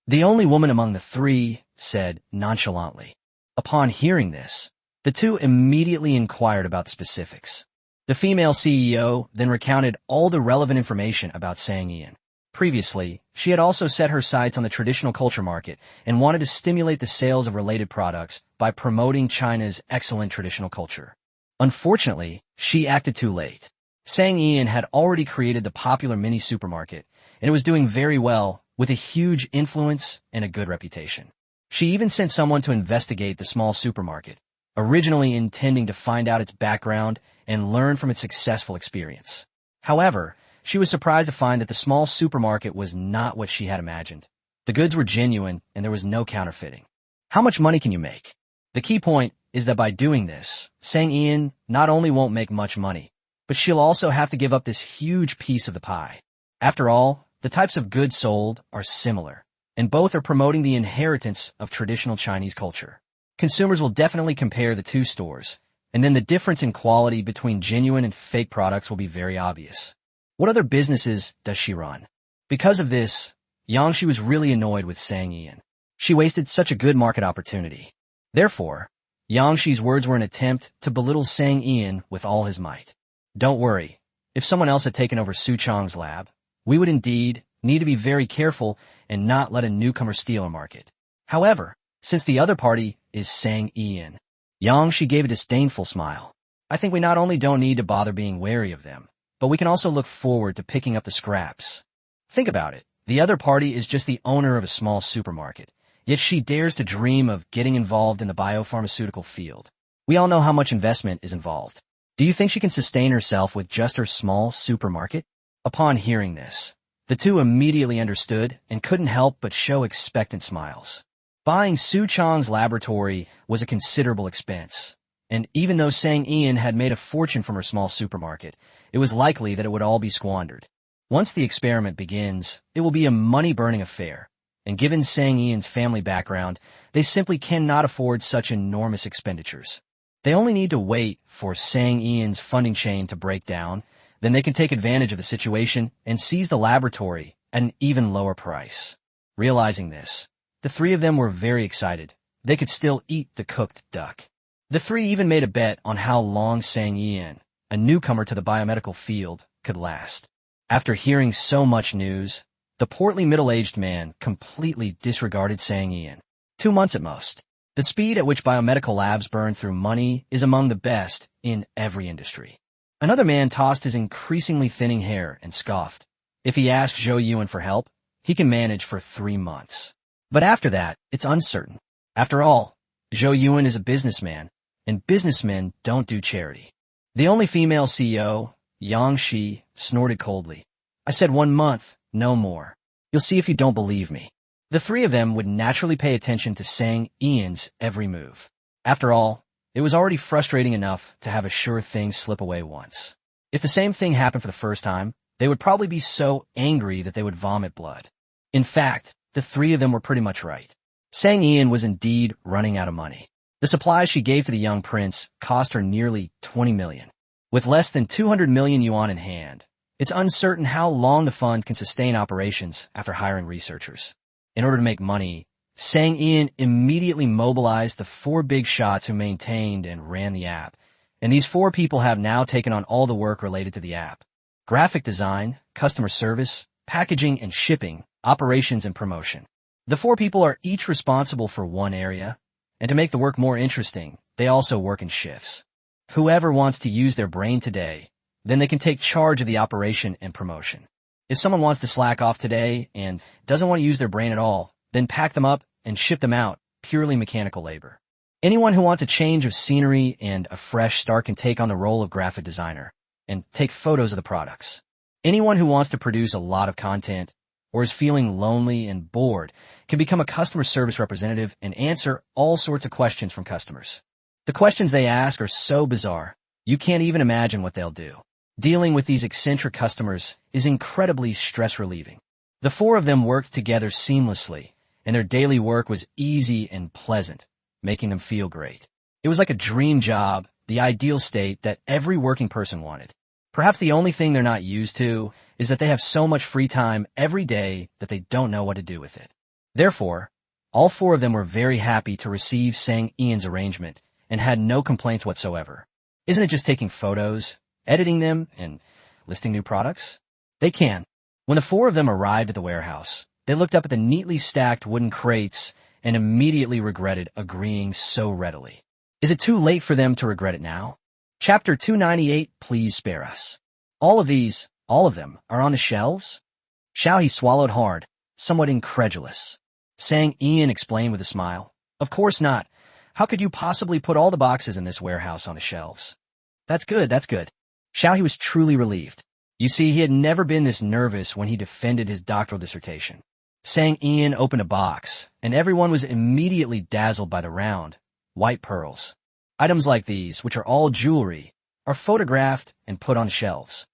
The only woman among the 3 said nonchalantly. Upon hearing this, the 2 immediately inquired about the specifics. The female CEO then recounted all the relevant information about Sang Ian. Previously, she had also set her sights on the traditional culture market and wanted to stimulate the sales of related products by promoting China's excellent traditional culture. Unfortunately, she acted too late. Sang Ian had already created the popular mini supermarket, and it was doing very well with a huge influence and a good reputation. She even sent someone to investigate the small supermarket, originally intending to find out its background and learn from its successful experience. However, she was surprised to find that the small supermarket was not what she had imagined. The goods were genuine and there was no counterfeiting. How much money can you make? The key point is that by doing this, Sang Ian not only won't make much money, but she'll also have to give up this huge piece of the pie. After all, the types of goods sold are similar, and both are promoting the inheritance of traditional Chinese culture. Consumers will definitely compare the two stores, and then the difference in quality between genuine and fake products will be very obvious. What other businesses does she run? Because of this, Yangshi was really annoyed with Sang Ian. She wasted such a good market opportunity. Therefore, Yangshi's words were an attempt to belittle Sang Ian with all his might. Don't worry, if someone else had taken over Su Chong's lab, we would indeed need to be very careful and not let a newcomer steal our market. However, since the other party is Sang Ian, Yangshi gave a disdainful smile. I think we not only don't need to bother being wary of them, but we can also look forward to picking up the scraps. Think about it. The other party is just the owner of a small supermarket, yet she dares to dream of getting involved in the biopharmaceutical field. We all know how much investment is involved. Do you think she can sustain herself with just her small supermarket? Upon hearing this, the two immediately understood and couldn't help but show expectant smiles. Buying Su Chong's laboratory was a considerable expense, and even though Sang Ian had made a fortune from her small supermarket, it was likely that it would all be squandered. Once the experiment begins, it will be a money-burning affair, and given Sang Ian's family background, they simply cannot afford such enormous expenditures. They only need to wait for Sang Ian's funding chain to break down, then they can take advantage of the situation and seize the laboratory at an even lower price. Realizing this, the three of them were very excited. They could still eat the cooked duck. The three even made a bet on how long Sang Ian, a newcomer to the biomedical field, could last. After hearing so much news, the portly middle-aged man completely disregarded Sang Ian. 2 months at most. The speed at which biomedical labs burn through money is among the best in every industry. Another man tossed his increasingly thinning hair and scoffed. If he asked Zhou Yuan for help, he can manage for 3 months. But after that, it's uncertain. After all, Zhou Yuan is a businessman, and businessmen don't do charity. The only female CEO, Yang Shi, snorted coldly. I said 1 month, no more. You'll see if you don't believe me. The three of them would naturally pay attention to Sang Ian's every move. After all, it was already frustrating enough to have a sure thing slip away once. If the same thing happened for the first time, they would probably be so angry that they would vomit blood. In fact, the three of them were pretty much right. Sang Ian was indeed running out of money. The supplies she gave to the young prince cost her nearly 20 million. With less than 200 million yuan in hand, it's uncertain how long the fund can sustain operations after hiring researchers. In order to make money, Sang Ian immediately mobilized the 4 big shots who maintained and ran the app, and these 4 people have now taken on all the work related to the app. Graphic design, customer service, packaging and shipping, operations and promotion. The 4 people are each responsible for one area, and to make the work more interesting, they also work in shifts. Whoever wants to use their brain today, then they can take charge of the operation and promotion. If someone wants to slack off today and doesn't want to use their brain at all, then pack them up and ship them out, purely mechanical labor. Anyone who wants a change of scenery and a fresh start can take on the role of graphic designer and take photos of the products. Anyone who wants to produce a lot of content or is feeling lonely and bored can become a customer service representative and answer all sorts of questions from customers. The questions they ask are so bizarre, you can't even imagine what they'll do. Dealing with these eccentric customers is incredibly stress-relieving. The 4 of them worked together seamlessly, and their daily work was easy and pleasant, making them feel great. It was like a dream job, the ideal state that every working person wanted. Perhaps the only thing they're not used to is that they have so much free time every day that they don't know what to do with it. Therefore, all 4 of them were very happy to receive Sang Ian's arrangement and had no complaints whatsoever. Isn't it just taking photos? editing them, and listing new products? They can. When the four of them arrived at the warehouse, they looked up at the neatly stacked wooden crates and immediately regretted agreeing so readily. Is it too late for them to regret it now? Chapter 298, Please Spare Us. All of them, are on the shelves? Xiao He swallowed hard, somewhat incredulous. Sang Ian explained with a smile. Of course not. How could you possibly put all the boxes in this warehouse on the shelves? That's good. Xiao He was truly relieved. You see, he had never been this nervous when he defended his doctoral dissertation. Sang Ian opened a box, and everyone was immediately dazzled by the round, white pearls. Items like these, which are all jewelry, are photographed and put on shelves.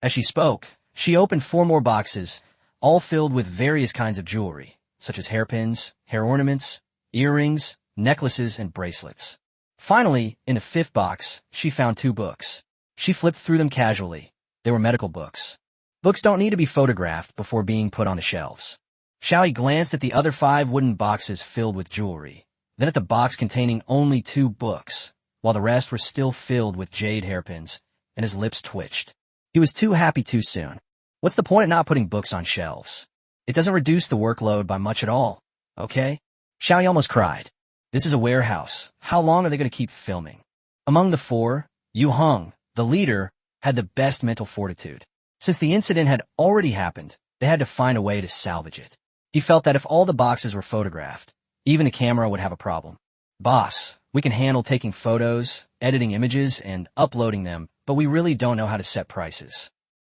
As she spoke, she opened 4 more boxes, all filled with various kinds of jewelry, such as hairpins, hair ornaments, earrings, necklaces, and bracelets. Finally, in the 5th box, she found 2 books. She flipped through them casually. They were medical books. Books don't need to be photographed before being put on the shelves. Xiao He glanced at the other 5 wooden boxes filled with jewelry, then at the box containing only 2 books, while the rest were still filled with jade hairpins, and his lips twitched. He was too happy too soon. What's the point of not putting books on shelves? It doesn't reduce the workload by much at all, okay? Xiao He almost cried. This is a warehouse. How long are they going to keep filming? Among the 4, Yu Heng, the leader, had the best mental fortitude. Since the incident had already happened, they had to find a way to salvage it. He felt that if all the boxes were photographed, even the camera would have a problem. Boss, we can handle taking photos, editing images, and uploading them, but we really don't know how to set prices.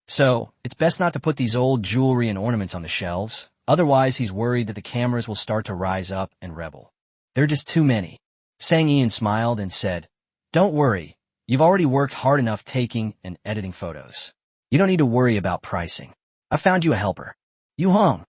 So, it's best not to put these old jewelry and ornaments on the shelves, otherwise he's worried that the cameras will start to rise up and rebel. There are just too many. Sang Ian smiled and said, Don't worry, you've already worked hard enough taking and editing photos. You don't need to worry about pricing. I found you a helper. Yu Heng.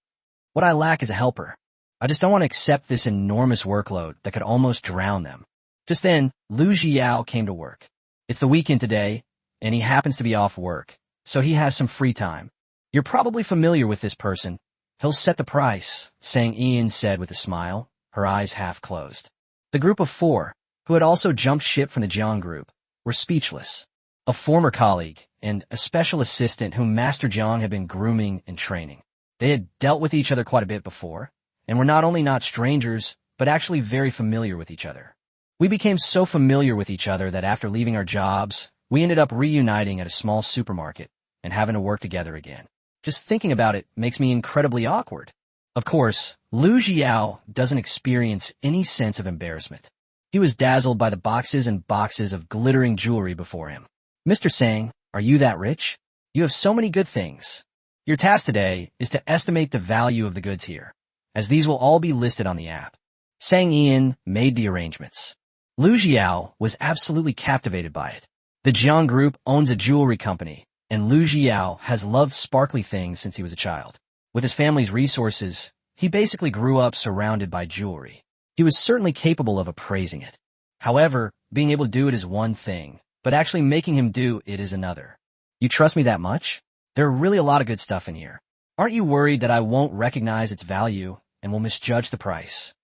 What I lack is a helper. I just don't want to accept this enormous workload that could almost drown them. Just then, Lu Jiao came to work. It's the weekend today, and he happens to be off work, so he has some free time. You're probably familiar with this person. He'll set the price, Sang Ian said with a smile, her eyes half closed. The group of 4, who had also jumped ship from the Jiang group, were speechless. A former colleague and a special assistant whom Master Jiang had been grooming and training. They had dealt with each other quite a bit before, and were not only not strangers, but actually very familiar with each other. We became so familiar with each other that after leaving our jobs, we ended up reuniting at a small supermarket and having to work together again. Just thinking about it makes me incredibly awkward. Of course, Lu Jiao doesn't experience any sense of embarrassment. He was dazzled by the boxes and boxes of glittering jewelry before him. Mr. Sang, are you that rich? You have so many good things. Your task today is to estimate the value of the goods here, as these will all be listed on the app. Sang Ian made the arrangements. Lu Jiao was absolutely captivated by it. The Jiang Group owns a jewelry company, and Lu Jiao has loved sparkly things since he was a child. With his family's resources, he basically grew up surrounded by jewelry. He was certainly capable of appraising it. However, being able to do it is one thing, but actually making him do it is another. You trust me that much? There are really a lot of good stuff in here. Aren't you worried that I won't recognize its value and will misjudge the price?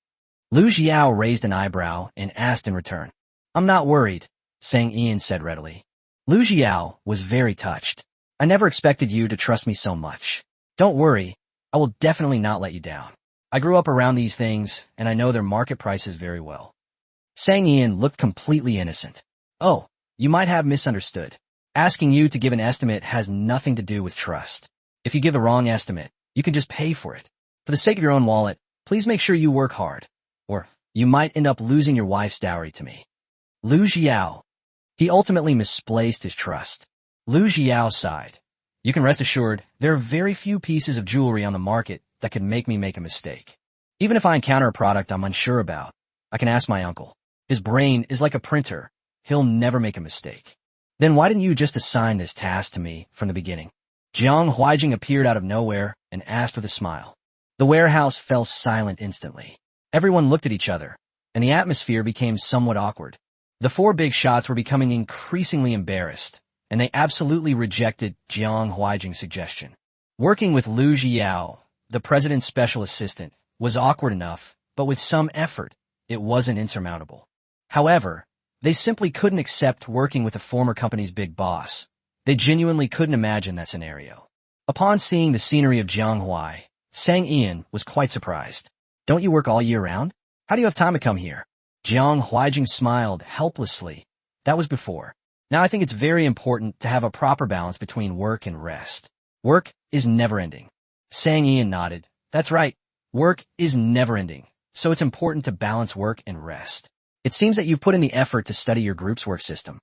Lu Jiao raised an eyebrow and asked in return. I'm not worried, Sang Ian said readily. Lu Jiao was very touched. I never expected you to trust me so much. Don't worry, I will definitely not let you down. I grew up around these things, and I know their market prices very well. Sang Ian looked completely innocent. Oh, you might have misunderstood. Asking you to give an estimate has nothing to do with trust. If you give a wrong estimate, you can just pay for it. For the sake of your own wallet, please make sure you work hard, or you might end up losing your wife's dowry to me. Lu Jiao. He ultimately misplaced his trust. Lu Jiao sighed. You can rest assured, there are very few pieces of jewelry on the market that could make me make a mistake. Even if I encounter a product I'm unsure about, I can ask my uncle. His brain is like a printer. He'll never make a mistake. Then why didn't you just assign this task to me from the beginning? Jiang Huijing appeared out of nowhere and asked with a smile. The warehouse fell silent instantly. Everyone looked at each other, and the atmosphere became somewhat awkward. The 4 big shots were becoming increasingly embarrassed, and they absolutely rejected Jiang Huijing's suggestion. Working with Lu Jiao, the president's special assistant, was awkward enough, but with some effort, it wasn't insurmountable. However, they simply couldn't accept working with the former company's big boss, They genuinely couldn't imagine that scenario. Upon seeing the scenery of Jianghuai, Sang Ian was quite surprised. Don't you work all year round? How do you have time to come here? Jiang Huijing smiled helplessly. That was before. Now I think it's very important to have a proper balance between work and rest. Work is never-ending. Sang Ian nodded. That's right. Work is never-ending, so it's important to balance work and rest. It seems that you've put in the effort to study your group's work system.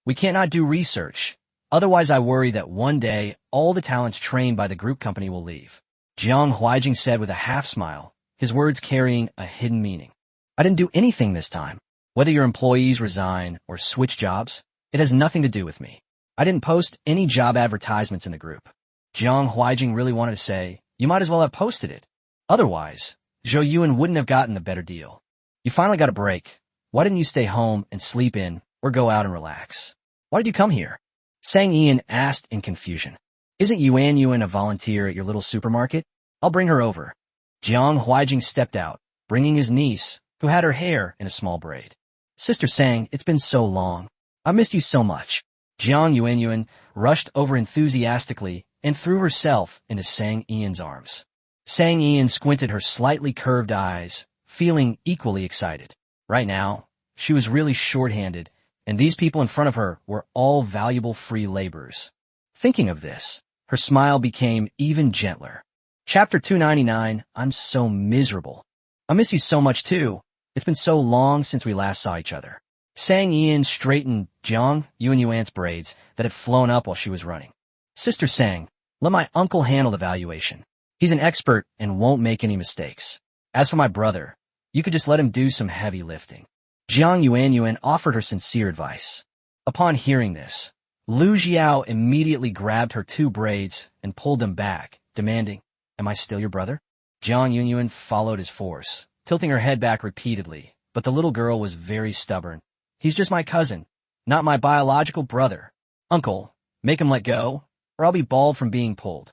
We cannot do research. Otherwise, I worry that one day all the talents trained by the group company will leave. Jiang Huijing said with a half-smile, his words carrying a hidden meaning. I didn't do anything this time. Whether your employees resign or switch jobs, it has nothing to do with me. I didn't post any job advertisements in the group. Jiang Huijing really wanted to say, you might as well have posted it. Otherwise, Zhou Yuan wouldn't have gotten the better deal. You finally got a break. Why didn't you stay home and sleep in or go out and relax? Why did you come here? Sang Ian asked in confusion. Isn't Yuan a volunteer at your little supermarket? I'll bring her over. Jiang Huijing stepped out, bringing his niece, who had her hair in a small braid. Sister Sang, it's been so long. I missed you so much. Jiang Yuan rushed over enthusiastically and threw herself into Sang Ian's arms. Sang Ian squinted her slightly curved eyes, feeling equally excited. Right now, she was really short-handed, and these people in front of her were all valuable free laborers. Thinking of this, her smile became even gentler. Chapter 299, I'm so miserable. I miss you so much too. It's been so long since we last saw each other. Sang Ian straightened Jiang Yuan's braids that had flown up while she was running. Sister Sang, let my uncle handle the valuation. He's an expert and won't make any mistakes. As for my brother, you could just let him do some heavy lifting. Jiang Yuan offered her sincere advice. Upon hearing this, Lu Jiao immediately grabbed her two braids and pulled them back, demanding, Am I still your brother? Jiang Yuan followed his force, tilting her head back repeatedly, but the little girl was very stubborn. He's just my cousin, not my biological brother. Uncle, make him let go, or I'll be bald from being pulled.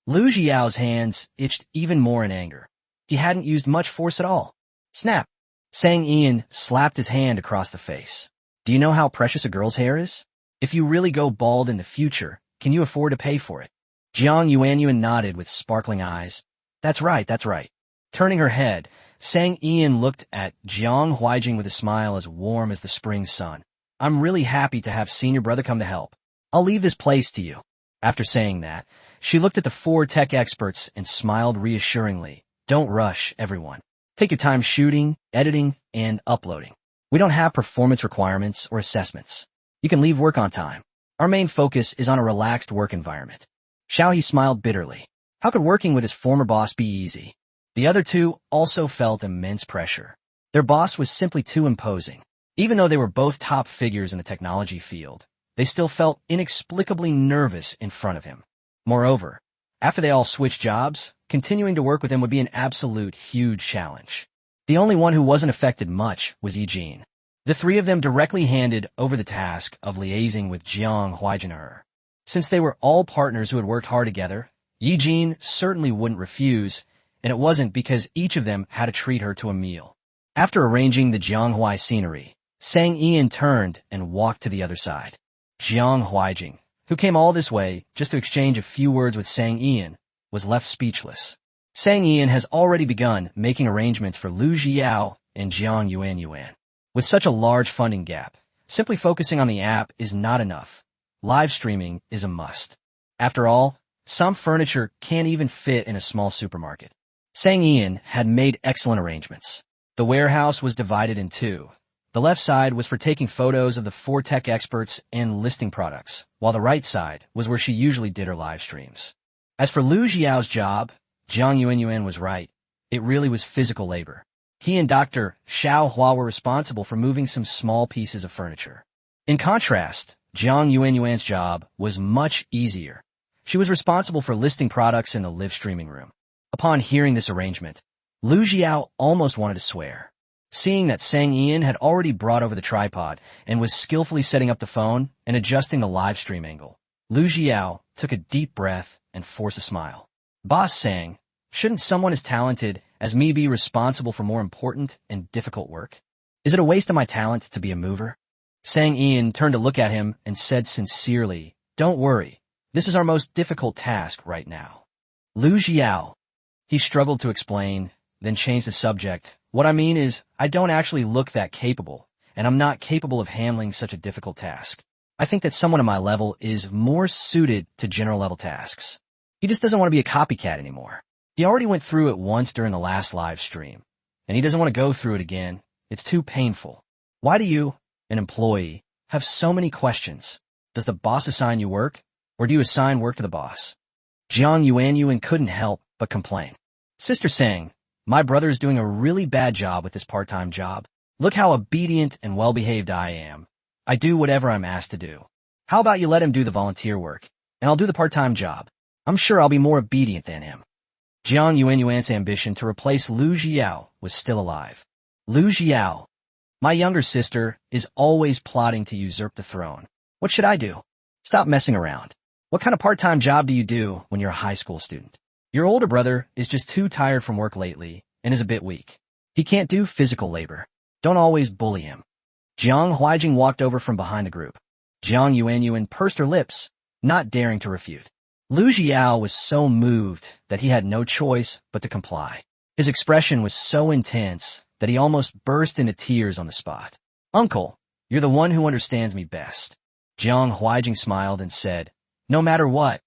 Lu Jiao's hands itched even more in anger. He hadn't used much force at all. Snap! Sang Ian slapped his hand across the face. Do you know how precious a girl's hair is? If you really go bald in the future, can you afford to pay for it? Jiang Yuan nodded with sparkling eyes. That's right, that's right. Turning her head, Sang Ian looked at Jiang Huijing with a smile as warm as the spring sun. I'm really happy to have senior brother come to help. I'll leave this place to you. After saying that, she looked at the four tech experts and smiled reassuringly. Don't rush, everyone. Take your time shooting, editing, and uploading. We don't have performance requirements or assessments. You can leave work on time. Our main focus is on a relaxed work environment. Xiaohe smiled bitterly. How could working with his former boss be easy? The other two also felt immense pressure. Their boss was simply too imposing. Even though they were both top figures in the technology field, they still felt inexplicably nervous in front of him. Moreover, after they all switched jobs, continuing to work with him would be an absolute huge challenge. The only one who wasn't affected much was Yijin. The three of them directly handed over the task of liaising with Jiang Huijin. Since they were all partners who had worked hard together, Yijin certainly wouldn't refuse, and it wasn't because each of them had to treat her to a meal. After arranging the Jianghuai scenery, Sang Ian turned and walked to the other side. Jiang Huijing, who came all this way just to exchange a few words with Sang Ian, was left speechless. Sang Ian has already begun making arrangements for Lu Jiao and Jiang Yuan. With such a large funding gap, simply focusing on the app is not enough. Live streaming is a must. After all, some furniture can't even fit in a small supermarket. Sang Ian had made excellent arrangements. The warehouse was divided in two. The left side was for taking photos of the four tech experts and listing products, while the right side was where she usually did her live streams. As for Lu Jiao's job, Jiang Yuan was right. It really was physical labor. He and Dr. Xiao Hua were responsible for moving some small pieces of furniture. In contrast, Jiang Yuan's job was much easier. She was responsible for listing products in the live streaming room. Upon hearing this arrangement, Lu Jiao almost wanted to swear. Seeing that Sang Ian had already brought over the tripod and was skillfully setting up the phone and adjusting the live stream angle, Lu Jiao took a deep breath and forced a smile. Boss Sang, shouldn't someone as talented as me be responsible for more important and difficult work? Is it a waste of my talent to be a mover? Sang Ian turned to look at him and said sincerely, Don't worry. This is our most difficult task right now. Lu Xiao. He struggled to explain, then changed the subject. What I mean is, I don't actually look that capable, and I'm not capable of handling such a difficult task. I think that someone at my level is more suited to general-level tasks. He just doesn't want to be a copycat anymore. He already went through it once during the last live stream, and he doesn't want to go through it again. It's too painful. Why do you, an employee, have so many questions? Does the boss assign you work, or do you assign work to the boss? Jiang Yuanyuan couldn't help but complain. Sister Sang, my brother is doing a really bad job with this part-time job. Look how obedient and well-behaved I am. I do whatever I'm asked to do. How about you let him do the volunteer work, and I'll do the part-time job. I'm sure I'll be more obedient than him. Jiang Yuanyuan's ambition to replace Lu Xiao was still alive. Lu Xiao, my younger sister, is always plotting to usurp the throne. What should I do? Stop messing around. What kind of part-time job do you do when you're a high school student? Your older brother is just too tired from work lately and is a bit weak. He can't do physical labor. Don't always bully him. Jiang Huijing walked over from behind the group. Jiang Yuanyuan pursed her lips, not daring to refute. Lu Xiao was so moved that he had no choice but to comply. His expression was so intense that he almost burst into tears on the spot. Uncle, you're the one who understands me best. Jiang Huijing smiled and said, no matter what,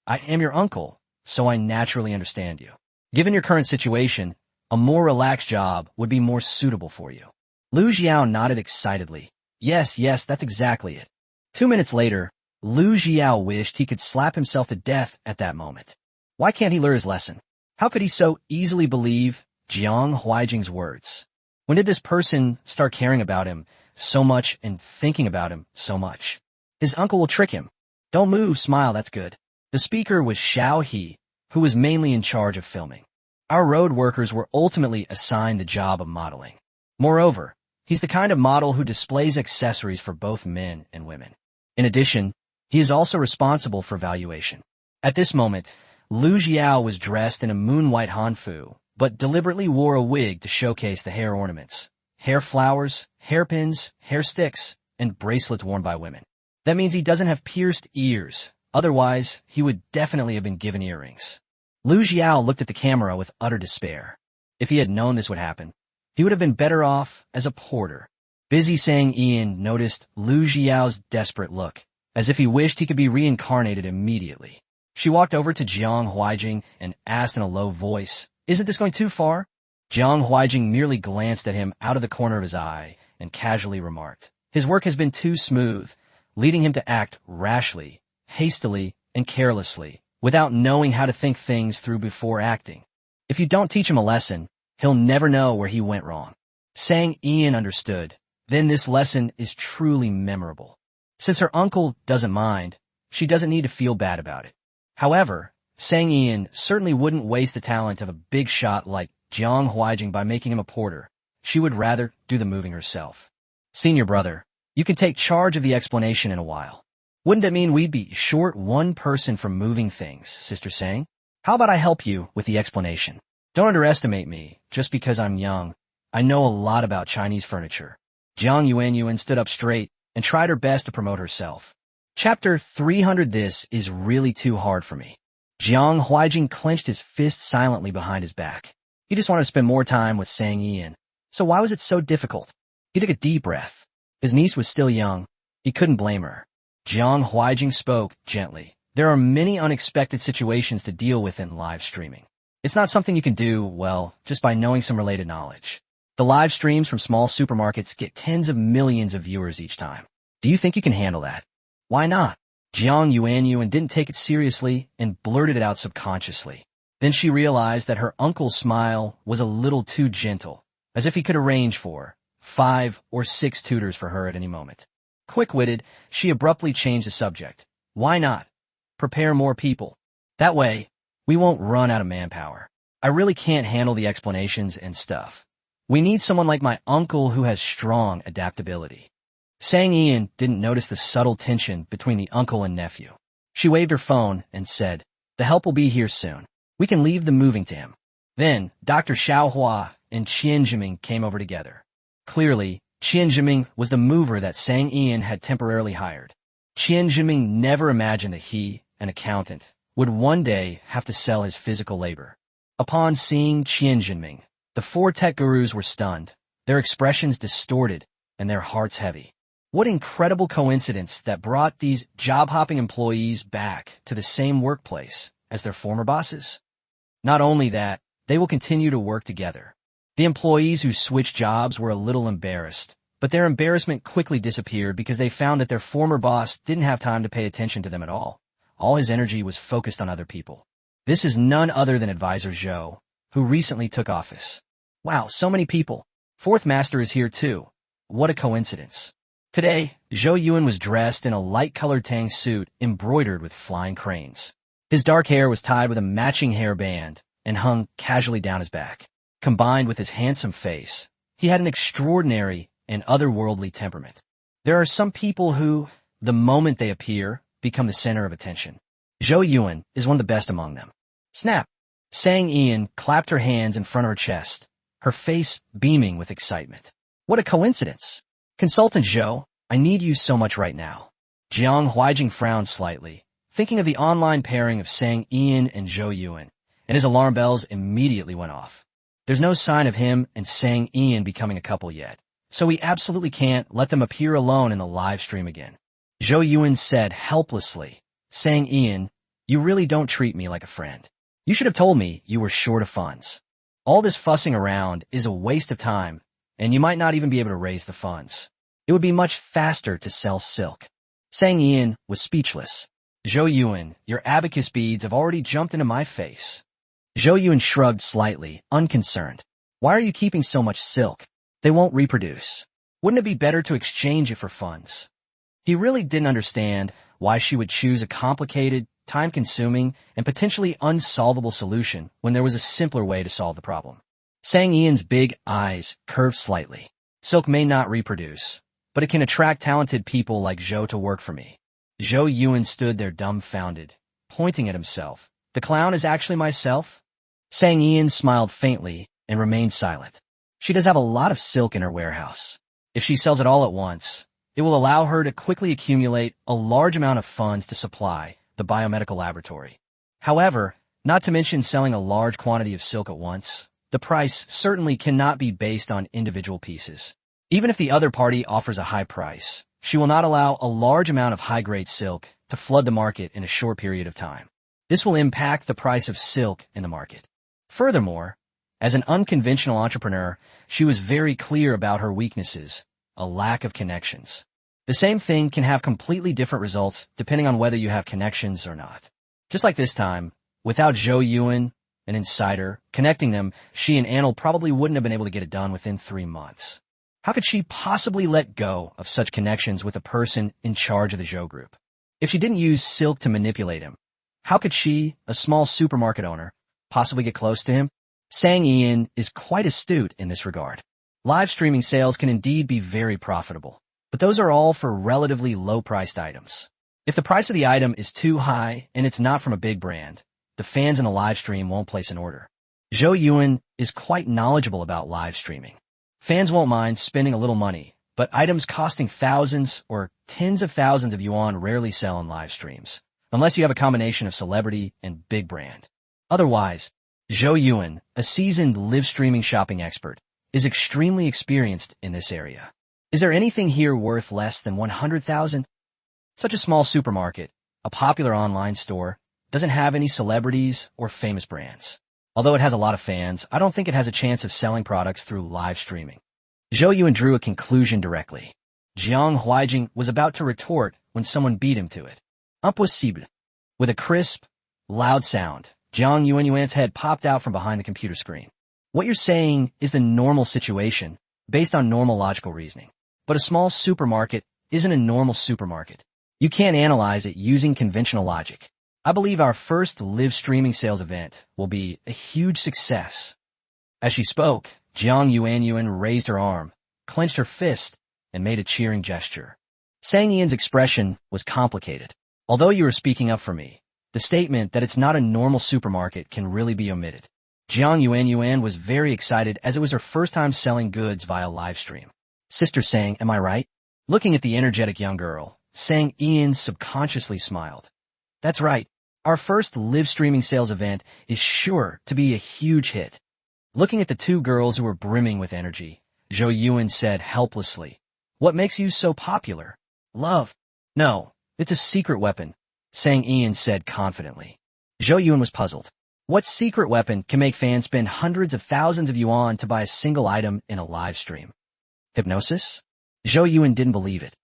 I am your uncle, so I naturally understand you. Given your current situation, a more relaxed job would be more suitable for you. Lu Xiao nodded excitedly. Yes, that's exactly it. 2 minutes later, Lu Xiao wished he could slap himself to death at that moment. Why can't he learn his lesson? How could he so easily believe Jiang Huijing's words? When did this person start caring about him so much and thinking about him so much? His uncle will trick him. Don't move, smile, that's good. The speaker was Xiao He, who was mainly in charge of filming. Our road workers were ultimately assigned the job of modeling. Moreover, he's the kind of model who displays accessories for both men and women. In addition, he is also responsible for valuation. At this moment, Lu Xiao was dressed in a moon-white hanfu, but deliberately wore a wig to showcase the hair ornaments, hair flowers, hairpins, hair sticks, and bracelets worn by women. That means he doesn't have pierced ears. Otherwise, he would definitely have been given earrings. Lu Xiao looked at the camera with utter despair. If he had known this would happen, he would have been better off as a porter. Busy saying Ian noticed Lu Xiao's desperate look, as if he wished he could be reincarnated immediately. She walked over to Jiang Huijing and asked in a low voice, isn't this going too far? Jiang Huijing merely glanced at him out of the corner of his eye and casually remarked, his work has been too smooth, leading him to act rashly, hastily, and carelessly, without knowing how to think things through before acting. If you don't teach him a lesson, he'll never know where he went wrong. Saying Ian understood, then this lesson is truly memorable. Since her uncle doesn't mind, she doesn't need to feel bad about it. However, Sang Ian certainly wouldn't waste the talent of a big shot like Jiang Huijing by making him a porter. She would rather do the moving herself. Senior brother, you can take charge of the explanation in a while. Wouldn't that mean we'd be short one person from moving things, Sister Sang? How about I help you with the explanation? Don't underestimate me, just because I'm young. I know a lot about Chinese furniture. Jiang Yuanyuan stood up straight and tried her best to promote herself. Chapter 300. This is really too hard for me. Jiang Huijing clenched his fist silently behind his back. He just wanted to spend more time with Sang Ian. So why was it so difficult? He took a deep breath. His niece was still young. He couldn't blame her. Jiang Huijing spoke gently. There are many unexpected situations to deal with in live streaming. It's not something you can do, well, just by knowing some related knowledge. The live streams from small supermarkets get tens of millions of viewers each time. Do you think you can handle that? Why not? Jiang Yuanyuan didn't take it seriously and blurted it out subconsciously. Then she realized that her uncle's smile was a little too gentle, as if he could arrange for 5 or 6 tutors for her at any moment. Quick-witted, she abruptly changed the subject. Why not? Prepare more people. That way, we won't run out of manpower. I really can't handle the explanations and stuff. We need someone like my uncle who has strong adaptability. Sang Ian didn't notice the subtle tension between the uncle and nephew. She waved her phone and said, the help will be here soon. We can leave the moving to him. Then, Dr. Xiaohua and Qian Zhiming came over together. Clearly, Qian Zhiming was the mover that Sang Ian had temporarily hired. Qian Jinming never imagined that he, an accountant, would one day have to sell his physical labor. Upon seeing Qian Jinming, the four tech gurus were stunned, their expressions distorted, and their hearts heavy. What incredible coincidence that brought these job-hopping employees back to the same workplace as their former bosses. Not only that, they will continue to work together. The employees who switched jobs were a little embarrassed, but their embarrassment quickly disappeared because they found that their former boss didn't have time to pay attention to them at all. All his energy was focused on other people. This is none other than Advisor Zhou, who recently took office. Wow, so many people. Fourth Master is here too. What a coincidence. Today, Zhou Yuan was dressed in a light-colored tang suit embroidered with flying cranes. His dark hair was tied with a matching hairband and hung casually down his back. Combined with his handsome face, he had an extraordinary and otherworldly temperament. There are some people who, the moment they appear, become the center of attention. Zhou Yuan is one of the best among them. Snap! Sang Ian clapped her hands in front of her chest, her face beaming with excitement. What a coincidence! Consultant Zhou, I need you so much right now. Jiang Huijing frowned slightly, thinking of the online pairing of Sang Ian and Zhou Yuan, and his alarm bells immediately went off. There's no sign of him and Sang Ian becoming a couple yet, so we absolutely can't let them appear alone in the live stream again. Zhou Yuan said helplessly, Sang Ian, you really don't treat me like a friend. You should have told me you were short of funds. All this fussing around is a waste of time, and you might not even be able to raise the funds. It would be much faster to sell silk. Sang Ian was speechless. Zhou Yuan, your abacus beads have already jumped into my face. Zhou Yuan shrugged slightly, unconcerned. Why are you keeping so much silk? They won't reproduce. Wouldn't it be better to exchange it for funds? He really didn't understand why she would choose a complicated, time-consuming, and potentially unsolvable solution when there was a simpler way to solve the problem. Sang Ian's big eyes curved slightly. Silk may not reproduce, but it can attract talented people like Zhou to work for me. Zhou Yuan stood there dumbfounded, pointing at himself. The clown is actually myself? Sang Ian smiled faintly and remained silent. She does have a lot of silk in her warehouse. If she sells it all at once, it will allow her to quickly accumulate a large amount of funds to supply the biomedical laboratory. However, not to mention selling a large quantity of silk at once, the price certainly cannot be based on individual pieces. Even if the other party offers a high price, she will not allow a large amount of high-grade silk to flood the market in a short period of time. This will impact the price of silk in the market. Furthermore, as an unconventional entrepreneur, she was very clear about her weaknesses, a lack of connections. The same thing can have completely different results depending on whether you have connections or not. Just like this time, without Zhou Yuan, an insider, connecting them, she and Anil probably wouldn't have been able to get it done within 3 months. How could she possibly let go of such connections with a person in charge of the Zhou group? If she didn't use silk to manipulate him, how could she, a small supermarket owner, possibly get close to him? Sang Ian is quite astute in this regard. Live streaming sales can indeed be very profitable, but those are all for relatively low-priced items. If the price of the item is too high and it's not from a big brand, the fans in a live stream won't place an order. Zhou Yuan is quite knowledgeable about live streaming. Fans won't mind spending a little money, but items costing thousands or tens of thousands of yuan rarely sell in live streams, unless you have a combination of celebrity and big brand. Otherwise, Zhou Yuan, a seasoned live streaming shopping expert, is extremely experienced in this area. Is there anything here worth less than 100,000? Such a small supermarket, a popular online store, doesn't have any celebrities or famous brands. Although it has a lot of fans, I don't think it has a chance of selling products through live streaming. Zhou Yuan drew a conclusion directly. Jiang Huijing was about to retort when someone beat him to it. Impossible. With a crisp, loud sound, Jiang Yuan's head popped out from behind the computer screen. What you're saying is the normal situation, based on normal logical reasoning. But a small supermarket isn't a normal supermarket. You can't analyze it using conventional logic. I believe our first live streaming sales event will be a huge success. As she spoke, Jiang Yuan raised her arm, clenched her fist, and made a cheering gesture. Sang Ian's expression was complicated. Although you are speaking up for me, the statement that it's not a normal supermarket can really be omitted. Jiang Yuan was very excited as it was her first time selling goods via live stream. Sister Sang, am I right? Looking at the energetic young girl, Sang Ian subconsciously smiled. That's right. Our first live streaming sales event is sure to be a huge hit. Looking at the two girls who were brimming with energy, Zhou Yuan said helplessly, "What makes you so popular? Love." "No, it's a secret weapon," Sang Ian said confidently. Zhou Yuan was puzzled. What secret weapon can make fans spend hundreds of thousands of yuan to buy a single item in a live stream? Hypnosis? Zhou Yuan didn't believe it.